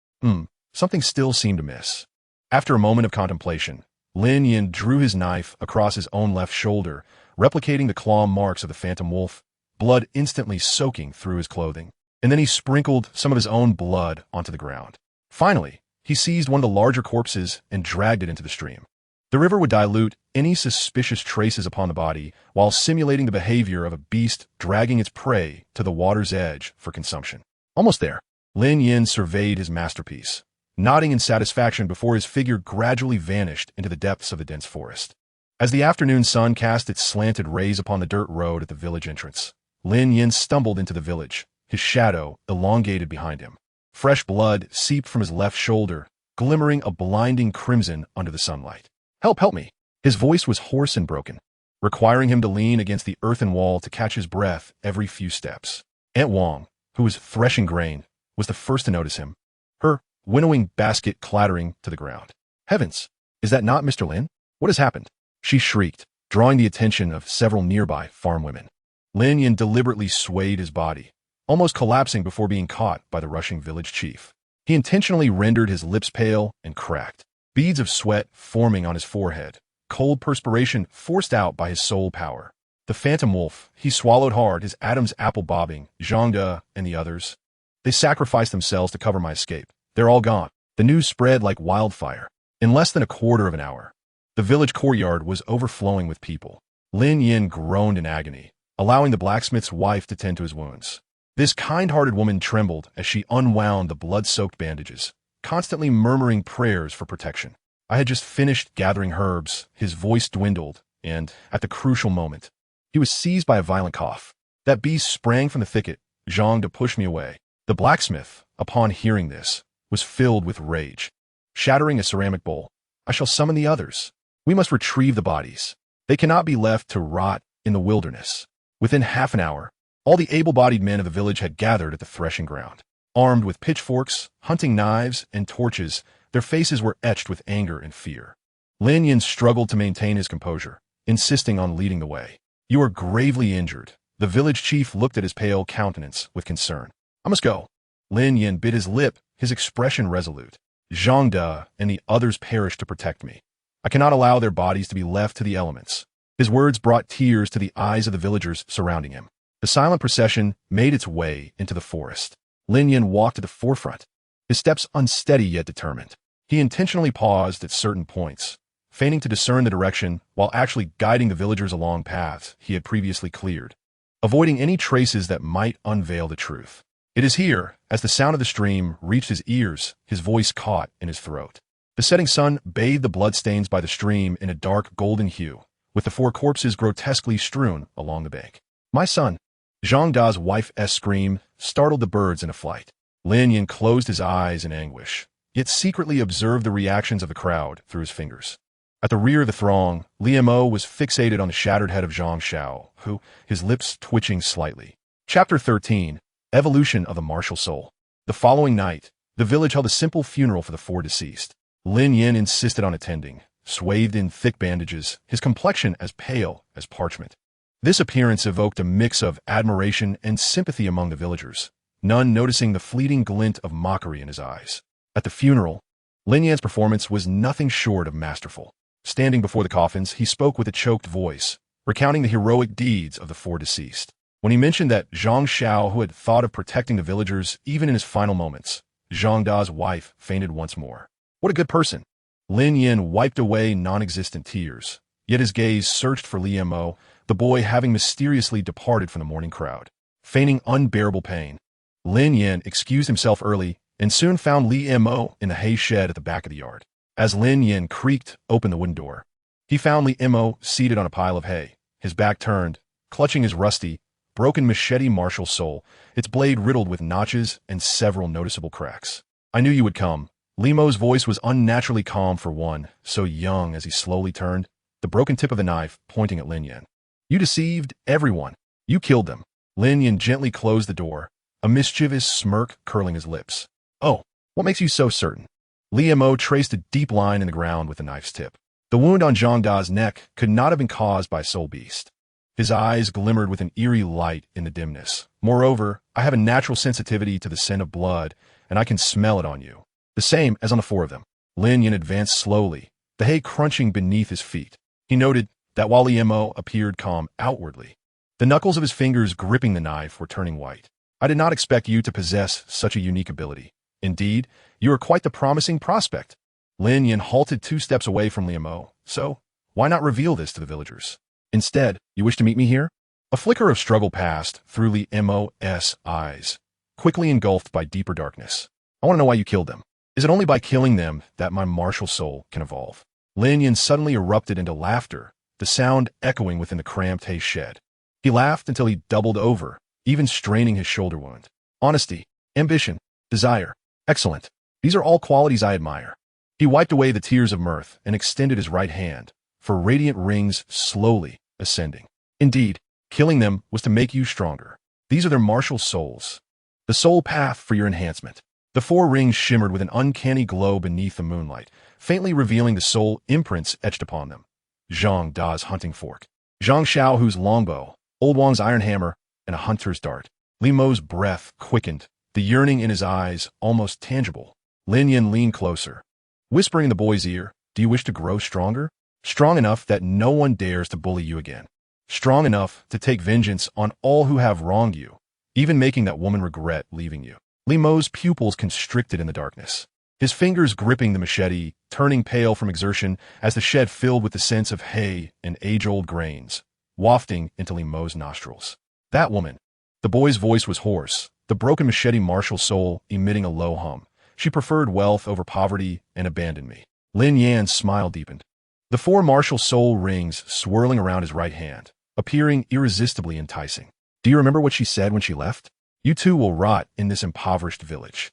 Something still seemed amiss. After a moment of contemplation, Lin Yan drew his knife across his own left shoulder, replicating the claw marks of the phantom wolf, blood instantly soaking through his clothing. And then he sprinkled some of his own blood onto the ground. Finally, he seized one of the larger corpses and dragged it into the stream. The river would dilute any suspicious traces upon the body while simulating the behavior of a beast dragging its prey to the water's edge for consumption. Almost there, Lin Yan surveyed his masterpiece, nodding in satisfaction before his figure gradually vanished into the depths of the dense forest. As the afternoon sun cast its slanted rays upon the dirt road at the village entrance, Lin Yan stumbled into the village, his shadow elongated behind him. Fresh blood seeped from his left shoulder, glimmering a blinding crimson under the sunlight. Help me! His voice was hoarse and broken, requiring him to lean against the earthen wall to catch his breath every few steps. Aunt Wang, who was threshing grain, was the first to notice him, her winnowing basket clattering to the ground. Heavens! Is that not Mr. Lin? What has happened? She shrieked, drawing the attention of several nearby farm women. Lin Yan deliberately swayed his body, almost collapsing before being caught by the rushing village chief. He intentionally rendered his lips pale and cracked, beads of sweat forming on his forehead, cold perspiration forced out by his soul power. The phantom wolf, he swallowed hard, his Adam's apple bobbing, Zhangde and the others. They sacrificed themselves to cover my escape. They're all gone. The news spread like wildfire. In less than a quarter of an hour, the village courtyard was overflowing with people. Lin Yan groaned in agony, allowing the blacksmith's wife to tend to his wounds. This kind-hearted woman trembled as she unwound the blood-soaked bandages, constantly murmuring prayers for protection. I had just finished gathering herbs, his voice dwindled, and, at the crucial moment, he was seized by a violent cough. That beast sprang from the thicket, Zhang to push me away. The blacksmith, upon hearing this, was filled with rage. Shattering a ceramic bowl, I shall summon the others. We must retrieve the bodies. They cannot be left to rot in the wilderness. Within half an hour, all the able-bodied men of the village had gathered at the threshing ground. Armed with pitchforks, hunting knives, and torches, their faces were etched with anger and fear. Lin Yan struggled to maintain his composure, insisting on leading the way. You are gravely injured. The village chief looked at his pale countenance with concern. I must go. Lin Yan bit his lip, his expression resolute. Zhangde and the others perished to protect me. I cannot allow their bodies to be left to the elements. His words brought tears to the eyes of the villagers surrounding him. The silent procession made its way into the forest. Lin Yan walked at the forefront, his steps unsteady yet determined. He intentionally paused at certain points, feigning to discern the direction while actually guiding the villagers along paths he had previously cleared, avoiding any traces that might unveil the truth. It is here, as the sound of the stream reached his ears, his voice caught in his throat. The setting sun bathed the bloodstains by the stream in a dark golden hue, with the 4 corpses grotesquely strewn along the bank. My son! Zhangda's wife's scream startled the birds into flight. Lin Yan closed his eyes in anguish, yet secretly observed the reactions of the crowd through his fingers. At the rear of the throng, Liu Mo was fixated on the shattered head of Zhang Xiao, who, his lips twitching slightly. Chapter 13. Evolution of the Martial Soul. The following night, the village held a simple funeral for the 4 deceased. Lin Yan insisted on attending, swathed in thick bandages, his complexion as pale as parchment. This appearance evoked a mix of admiration and sympathy among the villagers, none noticing the fleeting glint of mockery in his eyes. At the funeral, Lin Yan's performance was nothing short of masterful. Standing before the coffins, he spoke with a choked voice, recounting the heroic deeds of the 4 deceased. When he mentioned that Zhang Xiao, who had thought of protecting the villagers even in his final moments, Zhangda's wife fainted once more. What a good person! Lin Yan wiped away non-existent tears, yet his gaze searched for Liu Mo, the boy having mysteriously departed from the mourning crowd. Feigning unbearable pain, Lin Yan excused himself early and soon found Liu Mo in the hay shed at the back of the yard. As Lin Yan creaked open the wooden door, He found Li Mo seated on a pile of hay, his back turned, clutching his rusty, broken machete martial soul, its blade riddled with notches and several noticeable cracks. I knew you would come. Li Mo's voice was unnaturally calm for one, so young as he slowly turned, the broken tip of the knife pointing at Lin Yan. You deceived everyone. You killed them. Lin Yan gently closed the door, a mischievous smirk curling his lips. Oh, what makes you so certain? Li Mo traced a deep line in the ground with the knife's tip. The wound on Zhang Da's neck could not have been caused by Soul Beast. His eyes glimmered with an eerie light in the dimness. Moreover, I have a natural sensitivity to the scent of blood, and I can smell it on you. The same as on the four of them. Lin Yan advanced slowly, the hay crunching beneath his feet. He noted that while Li Mo appeared calm outwardly, the knuckles of his fingers gripping the knife were turning white. I did not expect you to possess such a unique ability. Indeed, you are quite the promising prospect. Lin Yan halted 2 steps away from Li Mo, so why not reveal this to the villagers? Instead, you wish to meet me here? A flicker of struggle passed through Li Mo's eyes, quickly engulfed by deeper darkness. I want to know why you killed them. Is it only by killing them that my martial soul can evolve? Lin Yan suddenly erupted into laughter, the sound echoing within the cramped hay shed. He laughed until he doubled over, even straining his shoulder wound. Honesty, ambition, desire. Excellent. These are all qualities I admire. He wiped away the tears of mirth and extended his right hand, for radiant rings slowly ascending. Indeed, killing them was to make you stronger. These are their martial souls. The soul path for your enhancement. The 4 rings shimmered with an uncanny glow beneath the moonlight, faintly revealing the soul imprints etched upon them. Zhang Da's hunting fork. Zhang Xiaohu's longbow, Old Wang's iron hammer, and a hunter's dart. Li Mo's breath quickened, the yearning in his eyes almost tangible. Lin Yan leaned closer, whispering in the boy's ear, do you wish to grow stronger? Strong enough that no one dares to bully you again. Strong enough to take vengeance on all who have wronged you, even making that woman regret leaving you. Li Mo's pupils constricted in the darkness, his fingers gripping the machete, turning pale from exertion as the shed filled with the scents of hay and age-old grains, wafting into Li Mo's nostrils. That woman. The boy's voice was hoarse, the broken machete martial soul emitting a low hum. She preferred wealth over poverty and abandoned me. Lin Yan's smile deepened. The 4 martial soul rings swirling around his right hand, appearing irresistibly enticing. Do you remember what she said when she left? You two will rot in this impoverished village.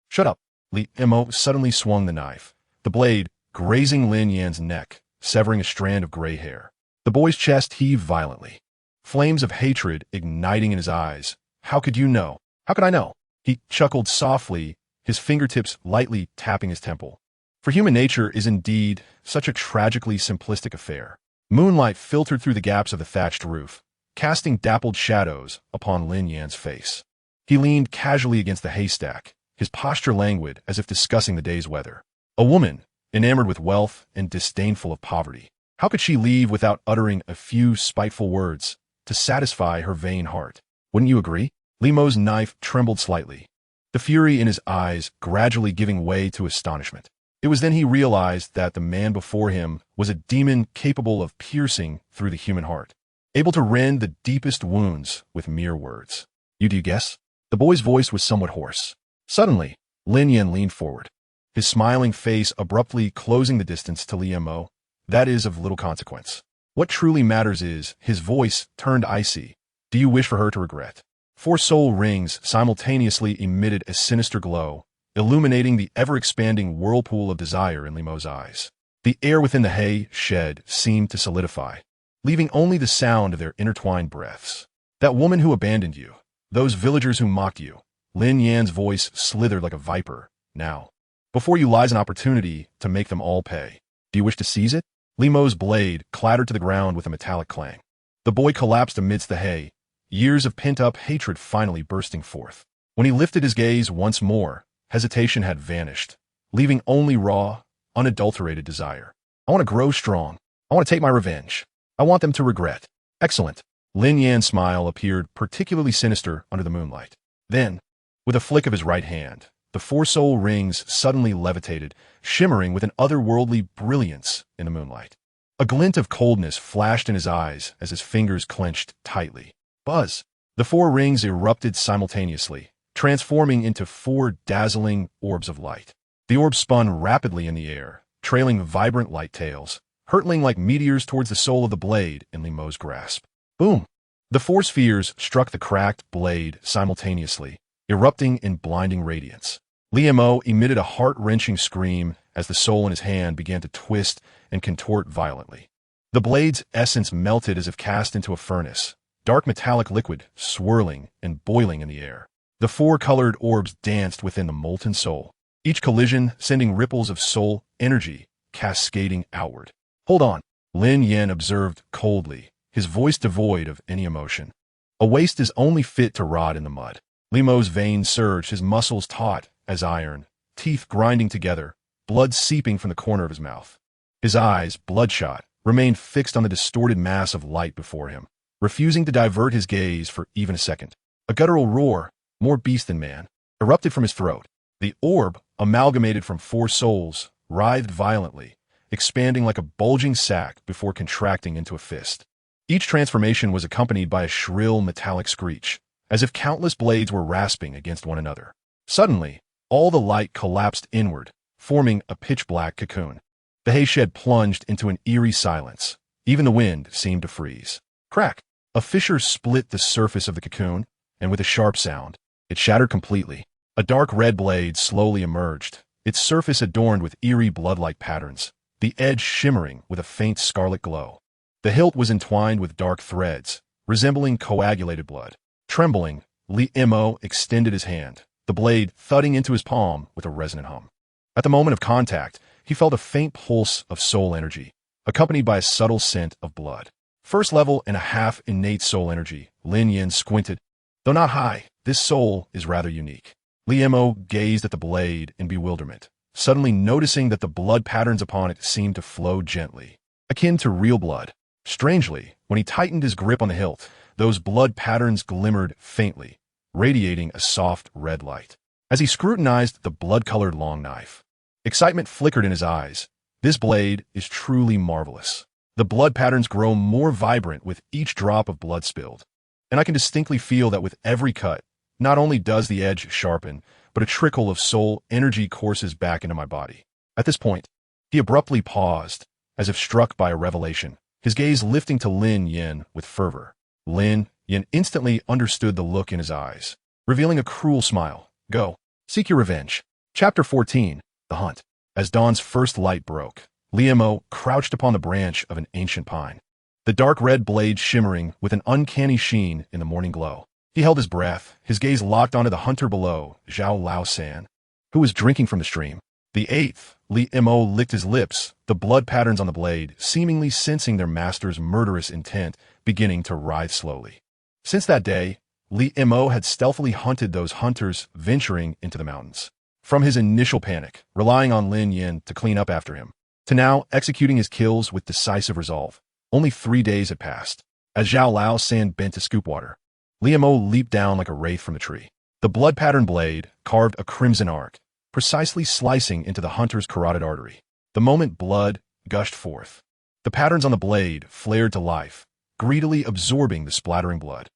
Shut up. Li Mo suddenly swung the knife, the blade grazing Lin Yan's neck, severing a strand of gray hair. The boy's chest heaved violently, flames of hatred igniting in his eyes. How could you know? How could I know? He chuckled softly, his fingertips lightly tapping his temple. For human nature is indeed such a tragically simplistic affair. Moonlight filtered through the gaps of the thatched roof, casting dappled shadows upon Lin Yan's face. He leaned casually against the haystack, his posture languid as if discussing the day's weather. A woman, enamored with wealth and disdainful of poverty. How could she leave without uttering a few spiteful words to satisfy her vain heart? Wouldn't you agree? Li Mo's knife trembled slightly, the fury in his eyes gradually giving way to astonishment. It was then he realized that the man before him was a demon capable of piercing through the human heart, able to rend the deepest wounds with mere words. Do you guess? The boy's voice was somewhat hoarse. Suddenly, Lin Yan leaned forward, his smiling face abruptly closing the distance to Li Mo. That is of little consequence. What truly matters is, his voice turned icy. Do you wish for her to regret? 4 soul rings simultaneously emitted a sinister glow, illuminating the ever-expanding whirlpool of desire in Li Mo's eyes. The air within the hay shed seemed to solidify, leaving only the sound of their intertwined breaths. That woman who abandoned you, those villagers who mocked you. Lin Yan's voice slithered like a viper. Now, before you lies an opportunity to make them all pay. Do you wish to seize it? Li Mo's blade clattered to the ground with a metallic clang. The boy collapsed amidst the hay, years of pent-up hatred finally bursting forth. When he lifted his gaze once more, hesitation had vanished, leaving only raw, unadulterated desire. I want to grow strong. I want to take my revenge. I want them to regret. Excellent. Lin Yan's smile appeared particularly sinister under the moonlight. Then, with a flick of his right hand, the 4 soul rings suddenly levitated, shimmering with an otherworldly brilliance in the moonlight. A glint of coldness flashed in his eyes as his fingers clenched tightly. Buzz! The 4 rings erupted simultaneously, transforming into 4 dazzling orbs of light. The orbs spun rapidly in the air, trailing vibrant light tails, hurtling like meteors towards the soul of the blade in Lin Mo's grasp. Boom! The four spheres struck the cracked blade simultaneously, erupting in blinding radiance. Lin Mo emitted a heart-wrenching scream as the soul in his hand began to twist and contort violently. The blade's essence melted as if cast into a furnace, dark metallic liquid swirling and boiling in the air. The four colored orbs danced within the molten soul, each collision sending ripples of soul energy cascading outward. Hold on, Lin Yan observed coldly, his voice devoid of any emotion. A waste is only fit to rot in the mud. Lin Mo's veins surged, his muscles taut as iron, teeth grinding together, blood seeping from the corner of his mouth. His eyes, bloodshot, remained fixed on the distorted mass of light before him, refusing to divert his gaze for even a second. A guttural roar, more beast than man, erupted from his throat. The orb, amalgamated from four souls, writhed violently, expanding like a bulging sack before contracting into a fist. Each transformation was accompanied by a shrill metallic screech, as if countless blades were rasping against one another. Suddenly, all the light collapsed inward, forming a pitch-black cocoon. The hay shed plunged into an eerie silence. Even the wind seemed to freeze. Crack! A fissure split the surface of the cocoon, and with a sharp sound, it shattered completely. A dark red blade slowly emerged, its surface adorned with eerie blood-like patterns, the edge shimmering with a faint scarlet glow. The hilt was entwined with dark threads, resembling coagulated blood. Trembling, Lin Mo extended his hand, the blade thudding into his palm with a resonant hum. At the moment of contact, he felt a faint pulse of soul energy, accompanied by a subtle scent of blood. First level and a half innate soul energy, Lin Yan squinted. Though not high, this soul is rather unique. Lin Mo gazed at the blade in bewilderment, suddenly noticing that the blood patterns upon it seemed to flow gently, akin to real blood. Strangely, when he tightened his grip on the hilt, those blood patterns glimmered faintly, radiating a soft red light. As he scrutinized the blood-colored long knife, excitement flickered in his eyes. This blade is truly marvelous. The blood patterns grow more vibrant with each drop of blood spilled, and I can distinctly feel that with every cut, not only does the edge sharpen, but a trickle of soul energy courses back into my body. At this point, he abruptly paused, as if struck by a revelation, his gaze lifting to Lin Yan with fervor. Lin Yan instantly understood the look in his eyes, revealing a cruel smile. Go, seek your revenge. Chapter 14, The Hunt. As dawn's first light broke, Lin Mo crouched upon the branch of an ancient pine, the dark red blade shimmering with an uncanny sheen in the morning glow. He held his breath, his gaze locked onto the hunter below, Zhao Lao-san, who was drinking from the stream. The eighth, Lin Mo licked his lips, the blood patterns on the blade, seemingly sensing their master's murderous intent, beginning to writhe slowly. Since that day, Lin Mo had stealthily hunted those hunters venturing into the mountains. From his initial panic, relying on Lin Yan to clean up after him, to now executing his kills with decisive resolve. Only 3 days had passed. As Zhao Lao-san bent to scoop water, Lin Mo leaped down like a wraith from the tree. The blood-patterned blade carved a crimson arc, precisely slicing into the hunter's carotid artery. The moment blood gushed forth, the patterns on the blade flared to life, greedily absorbing the splattering blood.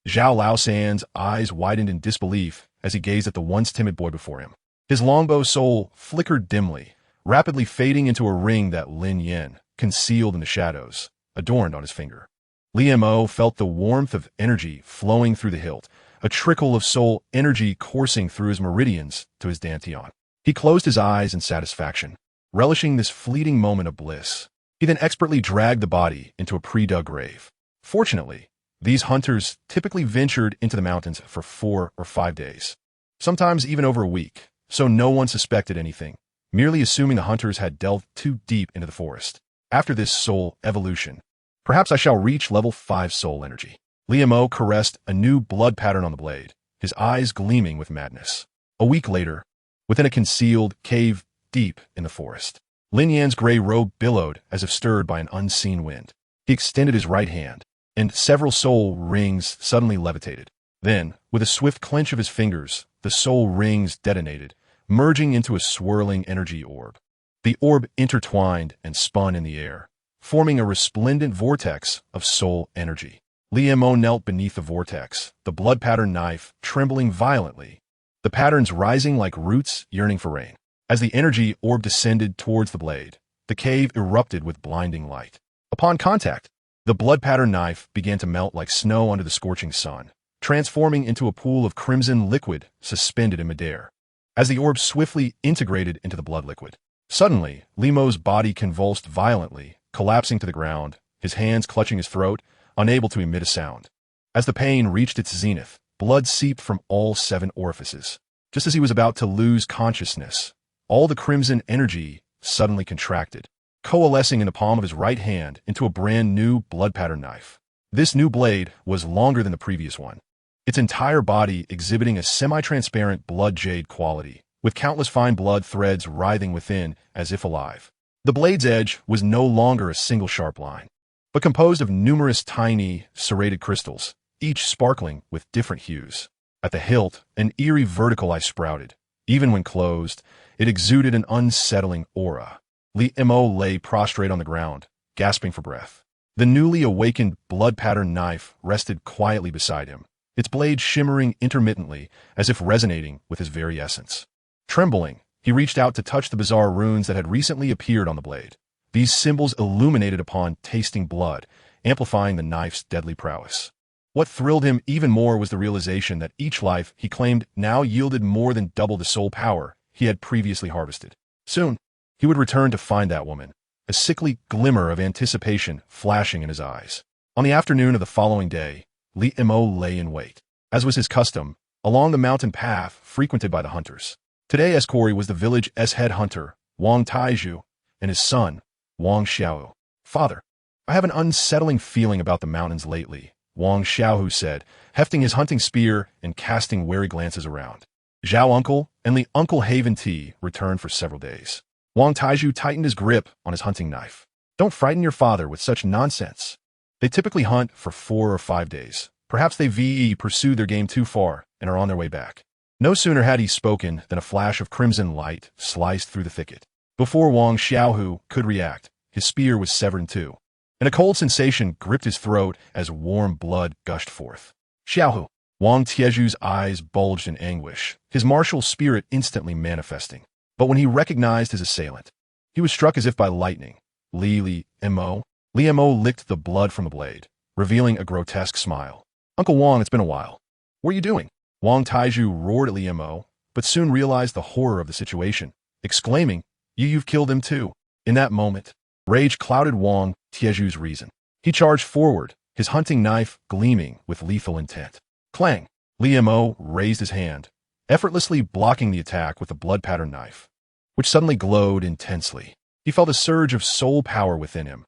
Zhao Lao-san's eyes widened in disbelief as he gazed at the once timid boy before him. His longbow soul flickered dimly, rapidly fading into a ring that Lin Yan, concealed in the shadows, adorned on his finger. Lin Mo felt the warmth of energy flowing through the hilt, a trickle of soul energy coursing through his meridians to his dantian. He closed his eyes in satisfaction, relishing this fleeting moment of bliss. He then expertly dragged the body into a pre-dug grave. Fortunately, these hunters typically ventured into the mountains for 4 or 5 days, sometimes even over a week, so no one suspected anything, merely assuming the hunters had delved too deep into the forest. After this soul evolution, perhaps I shall reach level 5 soul energy. Lin Mo caressed a new blood pattern on the blade, his eyes gleaming with madness. A week later, within a concealed cave deep in the forest, Lin Yan's gray robe billowed as if stirred by an unseen wind. He extended his right hand, and several soul rings suddenly levitated. Then, with a swift clench of his fingers, the soul rings detonated, merging into a swirling energy orb. The orb intertwined and spun in the air, forming a resplendent vortex of soul energy. Lin Mo knelt beneath the vortex, the blood pattern knife trembling violently, the patterns rising like roots yearning for rain. As the energy orb descended towards the blade, the cave erupted with blinding light. Upon contact, the blood-patterned knife began to melt like snow under the scorching sun, transforming into a pool of crimson liquid suspended in midair. As the orb swiftly integrated into the blood liquid, suddenly, Limo's body convulsed violently, collapsing to the ground, his hands clutching his throat, unable to emit a sound. As the pain reached its zenith, blood seeped from all 7 orifices. Just as he was about to lose consciousness, all the crimson energy suddenly contracted, coalescing in the palm of his right hand into a brand new blood-patterned knife. This new blade was longer than the previous one, its entire body exhibiting a semi-transparent blood jade quality, with countless fine blood threads writhing within as if alive. The blade's edge was no longer a single sharp line, but composed of numerous tiny, serrated crystals, each sparkling with different hues. At the hilt, an eerie vertical eye sprouted. Even when closed, it exuded an unsettling aura. Li Mo lay prostrate on the ground, gasping for breath. The newly awakened blood-patterned knife rested quietly beside him, its blade shimmering intermittently as if resonating with his very essence. Trembling, he reached out to touch the bizarre runes that had recently appeared on the blade. These symbols illuminated upon tasting blood, amplifying the knife's deadly prowess. What thrilled him even more was the realization that each life he claimed now yielded more than double the soul power he had previously harvested. Soon, he would return to find that woman, a sickly glimmer of anticipation flashing in his eyes. On the afternoon of the following day, Li Mo lay in wait, as was his custom, along the mountain path frequented by the hunters. Today Escori was the village's head hunter, Wang Taizhu, and his son, Wang Xiao. "Father, I have an unsettling feeling about the mountains lately," Wang Xiaohu said, hefting his hunting spear and casting wary glances around. Zhao Uncle and Li Uncle Haven Tea returned for several days. Wang Taizhu tightened his grip on his hunting knife. "Don't frighten your father with such nonsense. They typically hunt for 4 or 5 days. Perhaps they pursued their game too far and are on their way back." No sooner had he spoken than a flash of crimson light sliced through the thicket. Before Wang Xiaohu could react, his spear was severed in two, and a cold sensation gripped his throat as warm blood gushed forth. "Xiaohu!" Wang Tieju's eyes bulged in anguish, his martial spirit instantly manifesting. But when he recognized his assailant, he was struck as if by lightning. Li Mo licked the blood from the blade, revealing a grotesque smile. "Uncle Wang, it's been a while. What are you doing?" Wang Taizhu roared at Li Mo, but soon realized the horror of the situation, exclaiming, You've killed him too." In that moment, rage clouded Wang Tieju's reason. He charged forward, his hunting knife gleaming with lethal intent. Clang! Li Mo raised his hand, effortlessly blocking the attack with the blood-patterned knife, which suddenly glowed intensely. He felt a surge of soul power within him,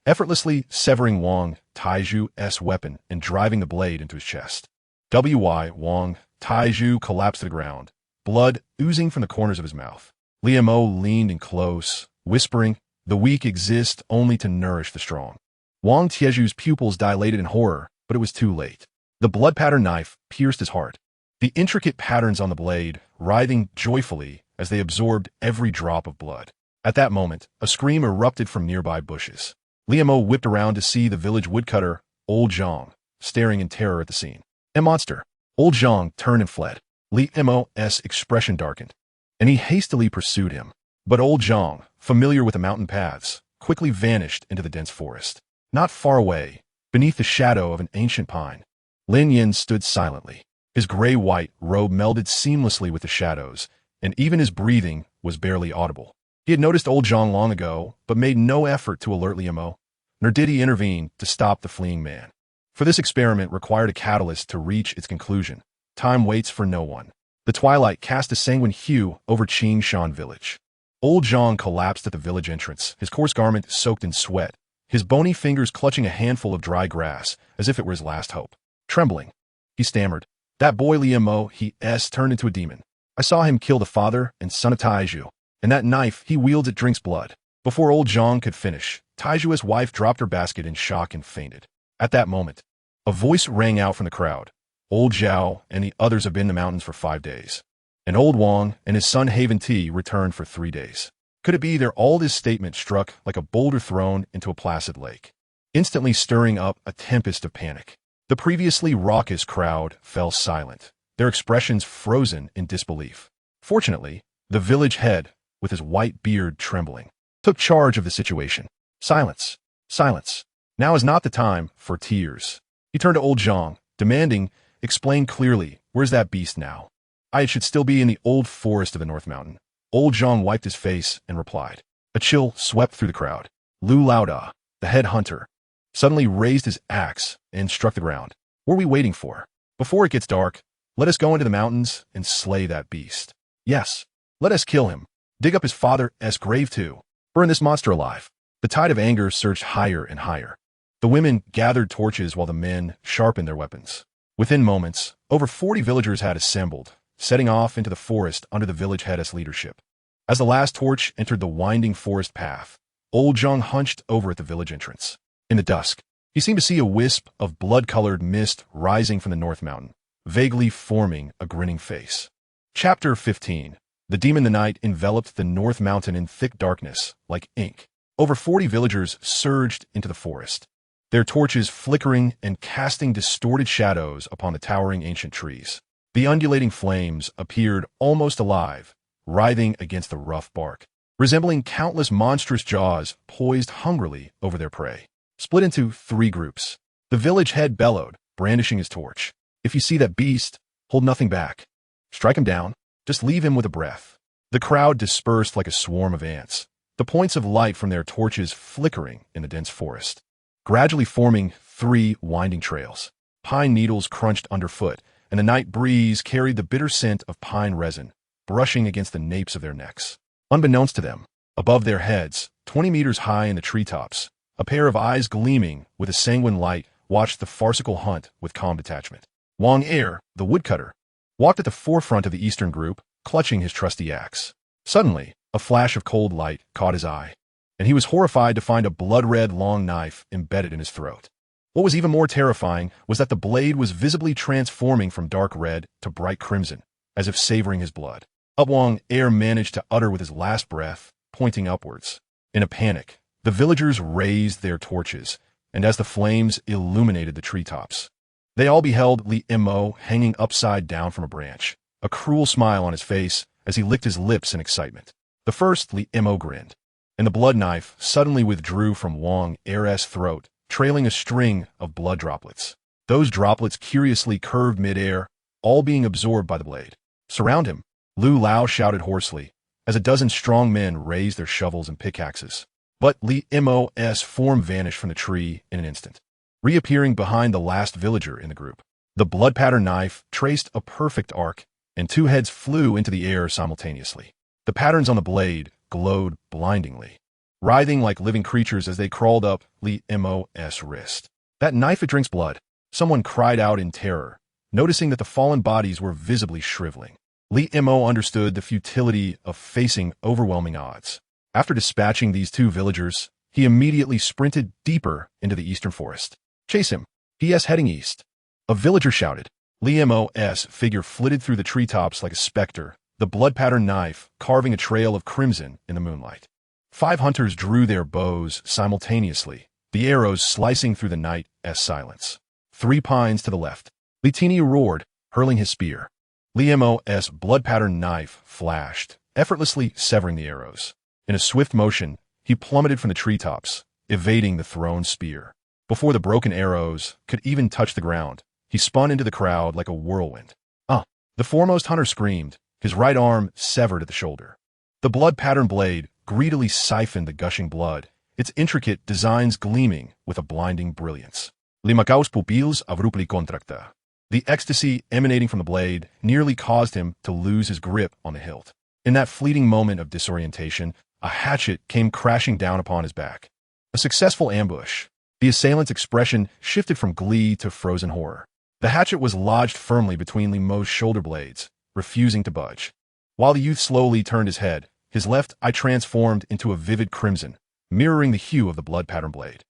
effortlessly severing Wang Taiju's weapon and driving the blade into his chest. Wang Taizhu collapsed to the ground, blood oozing from the corners of his mouth. Li Mo leaned in close, whispering, "The weak exist only to nourish the strong." Wang Tieju's pupils dilated in horror, but it was too late. The blood-patterned knife pierced his heart, the intricate patterns on the blade writhing joyfully as they absorbed every drop of blood. At that moment, a scream erupted from nearby bushes. Li Mo whipped around to see the village woodcutter, Old Zhang, staring in terror at the scene. A monster! Old Zhang turned and fled. Li Mo's expression darkened, and he hastily pursued him. But Old Zhang, familiar with the mountain paths, quickly vanished into the dense forest. Not far away, beneath the shadow of an ancient pine, Lin Yan stood silently. His gray-white robe melded seamlessly with the shadows, and even his breathing was barely audible. He had noticed Old Zhang long ago, but made no effort to alert Li Mo, nor did he intervene to stop the fleeing man. For this experiment required a catalyst to reach its conclusion. Time waits for no one. The twilight cast a sanguine hue over Qingshan village. Old Zhang collapsed at the village entrance, his coarse garment soaked in sweat, his bony fingers clutching a handful of dry grass as if it were his last hope. Trembling, he stammered, "That boy Li Mo, he's turned into a demon. I saw him kill the father and son of Taizhu, and that knife he wields it drinks blood." Before Old Zhang could finish, Taiju's wife dropped her basket in shock and fainted. At that moment, a voice rang out from the crowd. "Old Zhao and the others have been in the mountains for 5 days. And Old Wang and his son Haven Tea returned for 3 days." Could it be their oldest statement struck like a boulder thrown into a placid lake, instantly stirring up a tempest of panic? The previously raucous crowd fell silent, their expressions frozen in disbelief. Fortunately, the village head, with his white beard trembling, took charge of the situation. Silence. Silence. Now is not the time for tears. He turned to old Zhang, demanding, explain clearly, where's that beast now? I should still be in the old forest of the North Mountain. Old Zhang wiped his face and replied. A chill swept through the crowd. Lu Laoda, the head hunter, suddenly raised his axe and struck the ground. What are we waiting for? Before it gets dark, let us go into the mountains and slay that beast. Yes, let us kill him. Dig up his father's grave too. Burn this monster alive. The tide of anger surged higher and higher. The women gathered torches while the men sharpened their weapons. Within moments, over 40 villagers had assembled, setting off into the forest under the village head's leadership. As the last torch entered the winding forest path, old Zhang hunched over at the village entrance. In the dusk, he seemed to see a wisp of blood-colored mist rising from the North Mountain, vaguely forming a grinning face. Chapter 15. The demon the night enveloped the North Mountain in thick darkness, like ink. Over 40 villagers surged into the forest, their torches flickering and casting distorted shadows upon the towering ancient trees. The undulating flames appeared almost alive, writhing against the rough bark, resembling countless monstrous jaws poised hungrily over their prey. Split into 3 groups. The village head bellowed, brandishing his torch. If you see that beast, hold nothing back. Strike him down. Just leave him with a breath. The crowd dispersed like a swarm of ants, the points of light from their torches flickering in the dense forest, gradually forming 3 winding trails. Pine needles crunched underfoot, and the night breeze carried the bitter scent of pine resin, brushing against the napes of their necks. Unbeknownst to them, above their heads, 20 meters high in the treetops, a pair of eyes gleaming with a sanguine light watched the farcical hunt with calm detachment. Wang Er, the woodcutter, walked at the forefront of the eastern group, clutching his trusty axe. Suddenly, a flash of cold light caught his eye, and he was horrified to find a blood-red long knife embedded in his throat. What was even more terrifying was that the blade was visibly transforming from dark red to bright crimson, as if savoring his blood. Wang Er managed to utter with his last breath, pointing upwards. In a panic, the villagers raised their torches, and as the flames illuminated the treetops, they all beheld Li Mo hanging upside down from a branch, a cruel smile on his face as he licked his lips in excitement. The first Li Mo grinned, and the blood knife suddenly withdrew from Wang Er's throat, trailing a string of blood droplets. Those droplets curiously curved mid-air, all being absorbed by the blade. Surround him, Lu Lao shouted hoarsely, as a dozen strong men raised their shovels and pickaxes. But Li Mo's form vanished from the tree in an instant, reappearing behind the last villager in the group. The blood-patterned knife traced a perfect arc, and 2 heads flew into the air simultaneously. The patterns on the blade glowed blindingly, writhing like living creatures as they crawled up Li Mo's wrist. That knife, it drinks blood. Someone cried out in terror, noticing that the fallen bodies were visibly shriveling. Li Mo understood the futility of facing overwhelming odds. After dispatching these 2 villagers, he immediately sprinted deeper into the eastern forest. Chase him. He.S. heading east. A villager shouted. Li Mo's figure flitted through the treetops like a specter, the blood-patterned knife carving a trail of crimson in the moonlight. 5 hunters drew their bows simultaneously, the arrows slicing through the night's silence. 3 pines to the left. Litini roared, hurling his spear. Li Mo's blood-patterned knife flashed, effortlessly severing the arrows. In a swift motion, he plummeted from the treetops, evading the thrown spear. Before the broken arrows could even touch the ground, he spun into the crowd like a whirlwind. The foremost hunter screamed, his right arm severed at the shoulder. The blood-patterned blade greedily siphoned the gushing blood, its intricate designs gleaming with a blinding brilliance. Limacaus pupils abruptly contracta. The ecstasy emanating from the blade nearly caused him to lose his grip on the hilt. In that fleeting moment of disorientation, a hatchet came crashing down upon his back. A successful ambush. The assailant's expression shifted from glee to frozen horror. The hatchet was lodged firmly between Limo's shoulder blades, refusing to budge. While the youth slowly turned his head, his left eye transformed into a vivid crimson, mirroring the hue of the blood-patterned blade.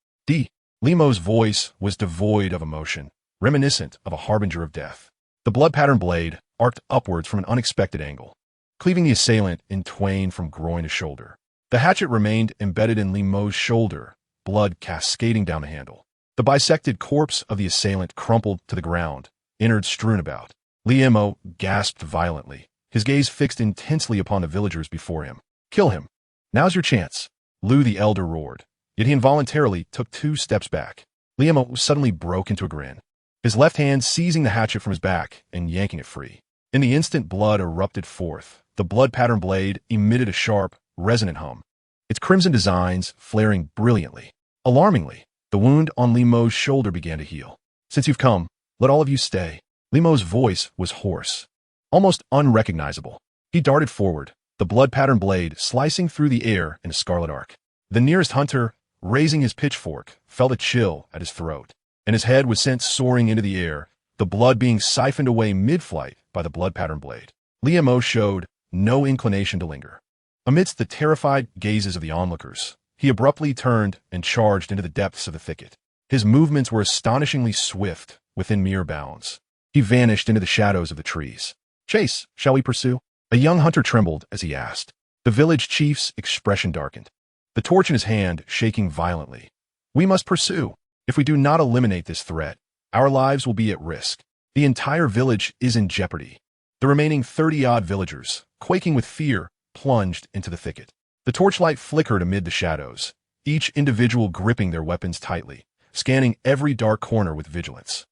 Limo's voice was devoid of emotion, reminiscent of a harbinger of death. The blood-patterned blade arced upwards from an unexpected angle, cleaving the assailant in twain from groin to shoulder. The hatchet remained embedded in Limo's shoulder, blood cascading down the handle. The bisected corpse of the assailant crumpled to the ground, innards strewn about. Limo gasped violently, his gaze fixed intensely upon the villagers before him. Kill him. Now's your chance. Lu the Elder roared, yet he involuntarily took 2 steps back. Liam suddenly broke into a grin, his left hand seizing the hatchet from his back and yanking it free. In the instant, blood erupted forth. The blood-patterned blade emitted a sharp, resonant hum, its crimson designs flaring brilliantly. Alarmingly, the wound on Limo's shoulder began to heal. "Since you've come, let all of you stay." Limo's voice was hoarse, almost unrecognizable. He darted forward, the blood-patterned blade slicing through the air in a scarlet arc. The nearest hunter, raising his pitchfork, felt a chill at his throat, and his head was sent soaring into the air, the blood being siphoned away mid-flight by the blood-patterned blade. Liam showed no inclination to linger. Amidst the terrified gazes of the onlookers, he abruptly turned and charged into the depths of the thicket. His movements were astonishingly swift, within mere bounds. He vanished into the shadows of the trees. "Chase, shall we pursue?" A young hunter trembled as he asked. The village chief's expression darkened, the torch in his hand shaking violently. "We must pursue. If we do not eliminate this threat, our lives will be at risk. The entire village is in jeopardy." The remaining 30-odd villagers, quaking with fear, plunged into the thicket. The torchlight flickered amid the shadows, each individual gripping their weapons tightly, scanning every dark corner with vigilance.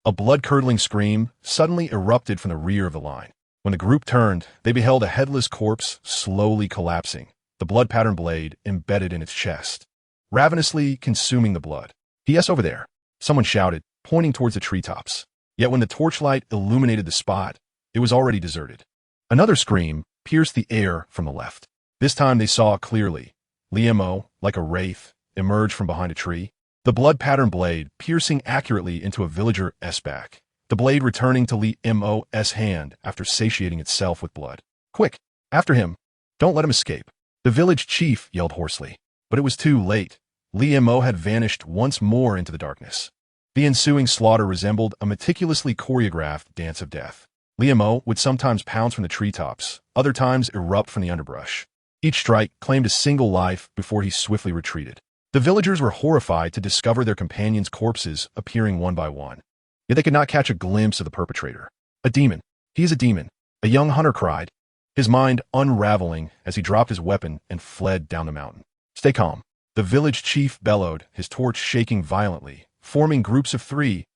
A blood-curdling scream suddenly erupted from the rear of the line. When the group turned, they beheld a headless corpse slowly collapsing, the blood-patterned blade embedded in its chest, ravenously consuming the blood. "P.S. over there," someone shouted, pointing towards the treetops. Yet when the torchlight illuminated the spot, it was already deserted. Another scream pierced the air from the left. This time they saw clearly. Liam, like a wraith, emerged from behind a tree, the blood-patterned blade piercing accurately into a villager's back, the blade returning to Liam's hand after satiating itself with blood. "Quick, after him! Don't let him escape!" The village chief yelled hoarsely, but it was too late. Liam had vanished once more into the darkness. The ensuing slaughter resembled a meticulously choreographed dance of death. Liam would sometimes pounce from the treetops, other times erupt from the underbrush. Each strike claimed a single life before he swiftly retreated. The villagers were horrified to discover their companions' corpses appearing one by one. Yet they could not catch a glimpse of the perpetrator. "A demon! He is a demon!" a young hunter cried, his mind unraveling as he dropped his weapon and fled down the mountain. "Stay calm," the village chief bellowed, his torch shaking violently, forming groups of 3,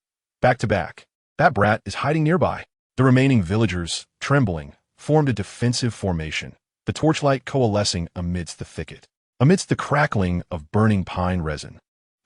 back to back. "That brat is hiding nearby." The remaining villagers, trembling, formed a defensive formation, the torchlight coalescing amidst the thicket. Amidst the crackling of burning pine resin,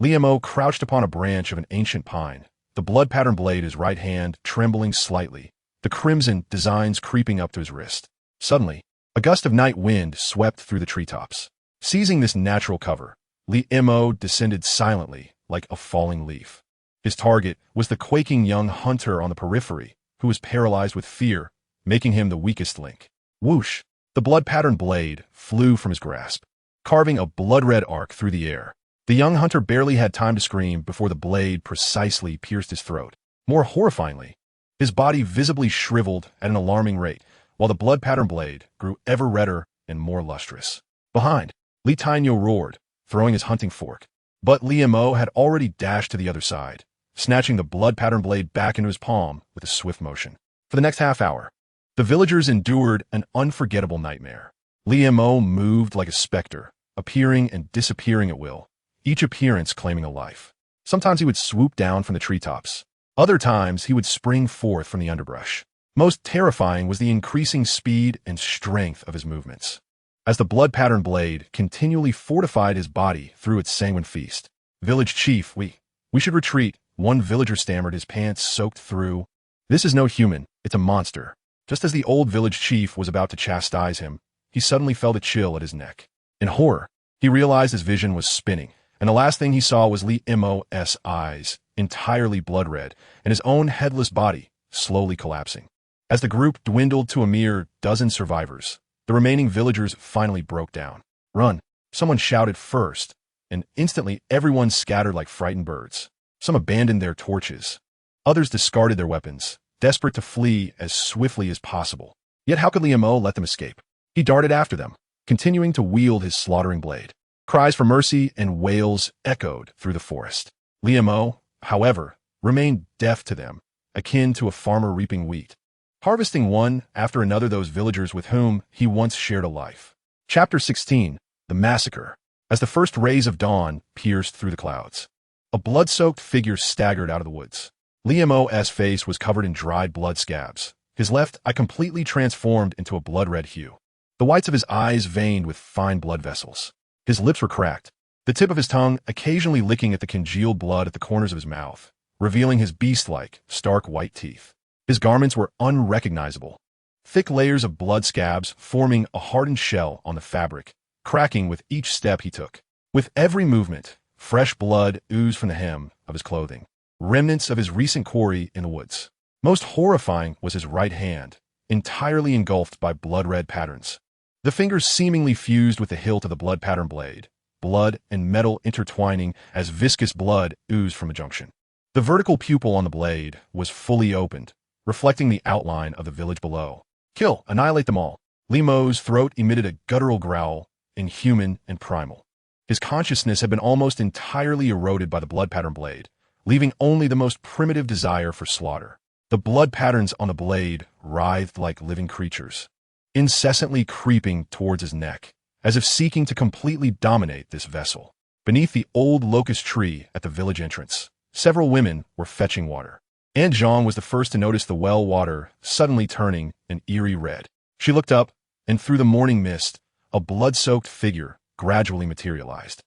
Liam crouched upon a branch of an ancient pine, the blood-patterned blade in his right hand trembling slightly, the crimson designs creeping up to his wrist. Suddenly, a gust of night wind swept through the treetops. Seizing this natural cover, Liam descended silently like a falling leaf. His target was the quaking young hunter on the periphery, who was paralyzed with fear, making him the weakest link. Whoosh! The blood-patterned blade flew from his grasp, carving a blood-red arc through the air. The young hunter barely had time to scream before the blade precisely pierced his throat. More horrifyingly, his body visibly shriveled at an alarming rate, while the blood-patterned blade grew ever redder and more lustrous. Behind, Li Tainyo roared, throwing his hunting fork. But Liam had already dashed to the other side, snatching the blood-patterned blade back into his palm with a swift motion. For the next half hour, the villagers endured an unforgettable nightmare. Liam moved like a specter, appearing and disappearing at will, each appearance claiming a life. Sometimes he would swoop down from the treetops. Other times he would spring forth from the underbrush. Most terrifying was the increasing speed and strength of his movements, as the blood-patterned blade continually fortified his body through its sanguine feast. "Village chief, we should retreat," one villager stammered, his pants soaked through. "This is no human, it's a monster." Just as the old village chief was about to chastise him, he suddenly felt a chill at his neck. In horror, he realized his vision was spinning, and the last thing he saw was Liam's eyes, entirely blood-red, and his own headless body slowly collapsing. As the group dwindled to a mere dozen survivors, the remaining villagers finally broke down. "Run!" someone shouted first, and instantly everyone scattered like frightened birds. Some abandoned their torches. Others discarded their weapons, desperate to flee as swiftly as possible. Yet how could Liam let them escape? He darted after them, continuing to wield his slaughtering blade. Cries for mercy and wails echoed through the forest. Liam, however, remained deaf to them, akin to a farmer reaping wheat, harvesting one after another those villagers with whom he once shared a life. Chapter 16. The Massacre. as the first rays of dawn pierced through the clouds. A blood-soaked figure staggered out of the woods. Lin Yan's face was covered in dried blood scabs. His left eye completely transformed into a blood-red hue. The whites of his eyes veined with fine blood vessels. His lips were cracked, the tip of his tongue occasionally licking at the congealed blood at the corners of his mouth, revealing his beast-like, stark white teeth. His garments were unrecognizable, thick layers of blood scabs forming a hardened shell on the fabric, cracking with each step he took. With every movement, fresh blood oozed from the hem of his clothing, remnants of his recent quarry in the woods. Most horrifying was his right hand, entirely engulfed by blood-red patterns. The fingers seemingly fused with the hilt of the blood-pattern blade, blood and metal intertwining as viscous blood oozed from a junction. The vertical pupil on the blade was fully opened, reflecting the outline of the village below. Kill, annihilate them all. Lin Yan's throat emitted a guttural growl, inhuman and primal. His consciousness had been almost entirely eroded by the blood-pattern blade, leaving only the most primitive desire for slaughter. The blood patterns on the blade writhed like living creatures, incessantly creeping towards his neck, as if seeking to completely dominate this vessel. Beneath the old locust tree at the village entrance, several women were fetching water. Aunt Zhang was the first to notice the well water suddenly turning an eerie red. She looked up, and through the morning mist, a blood-soaked figure gradually materialized.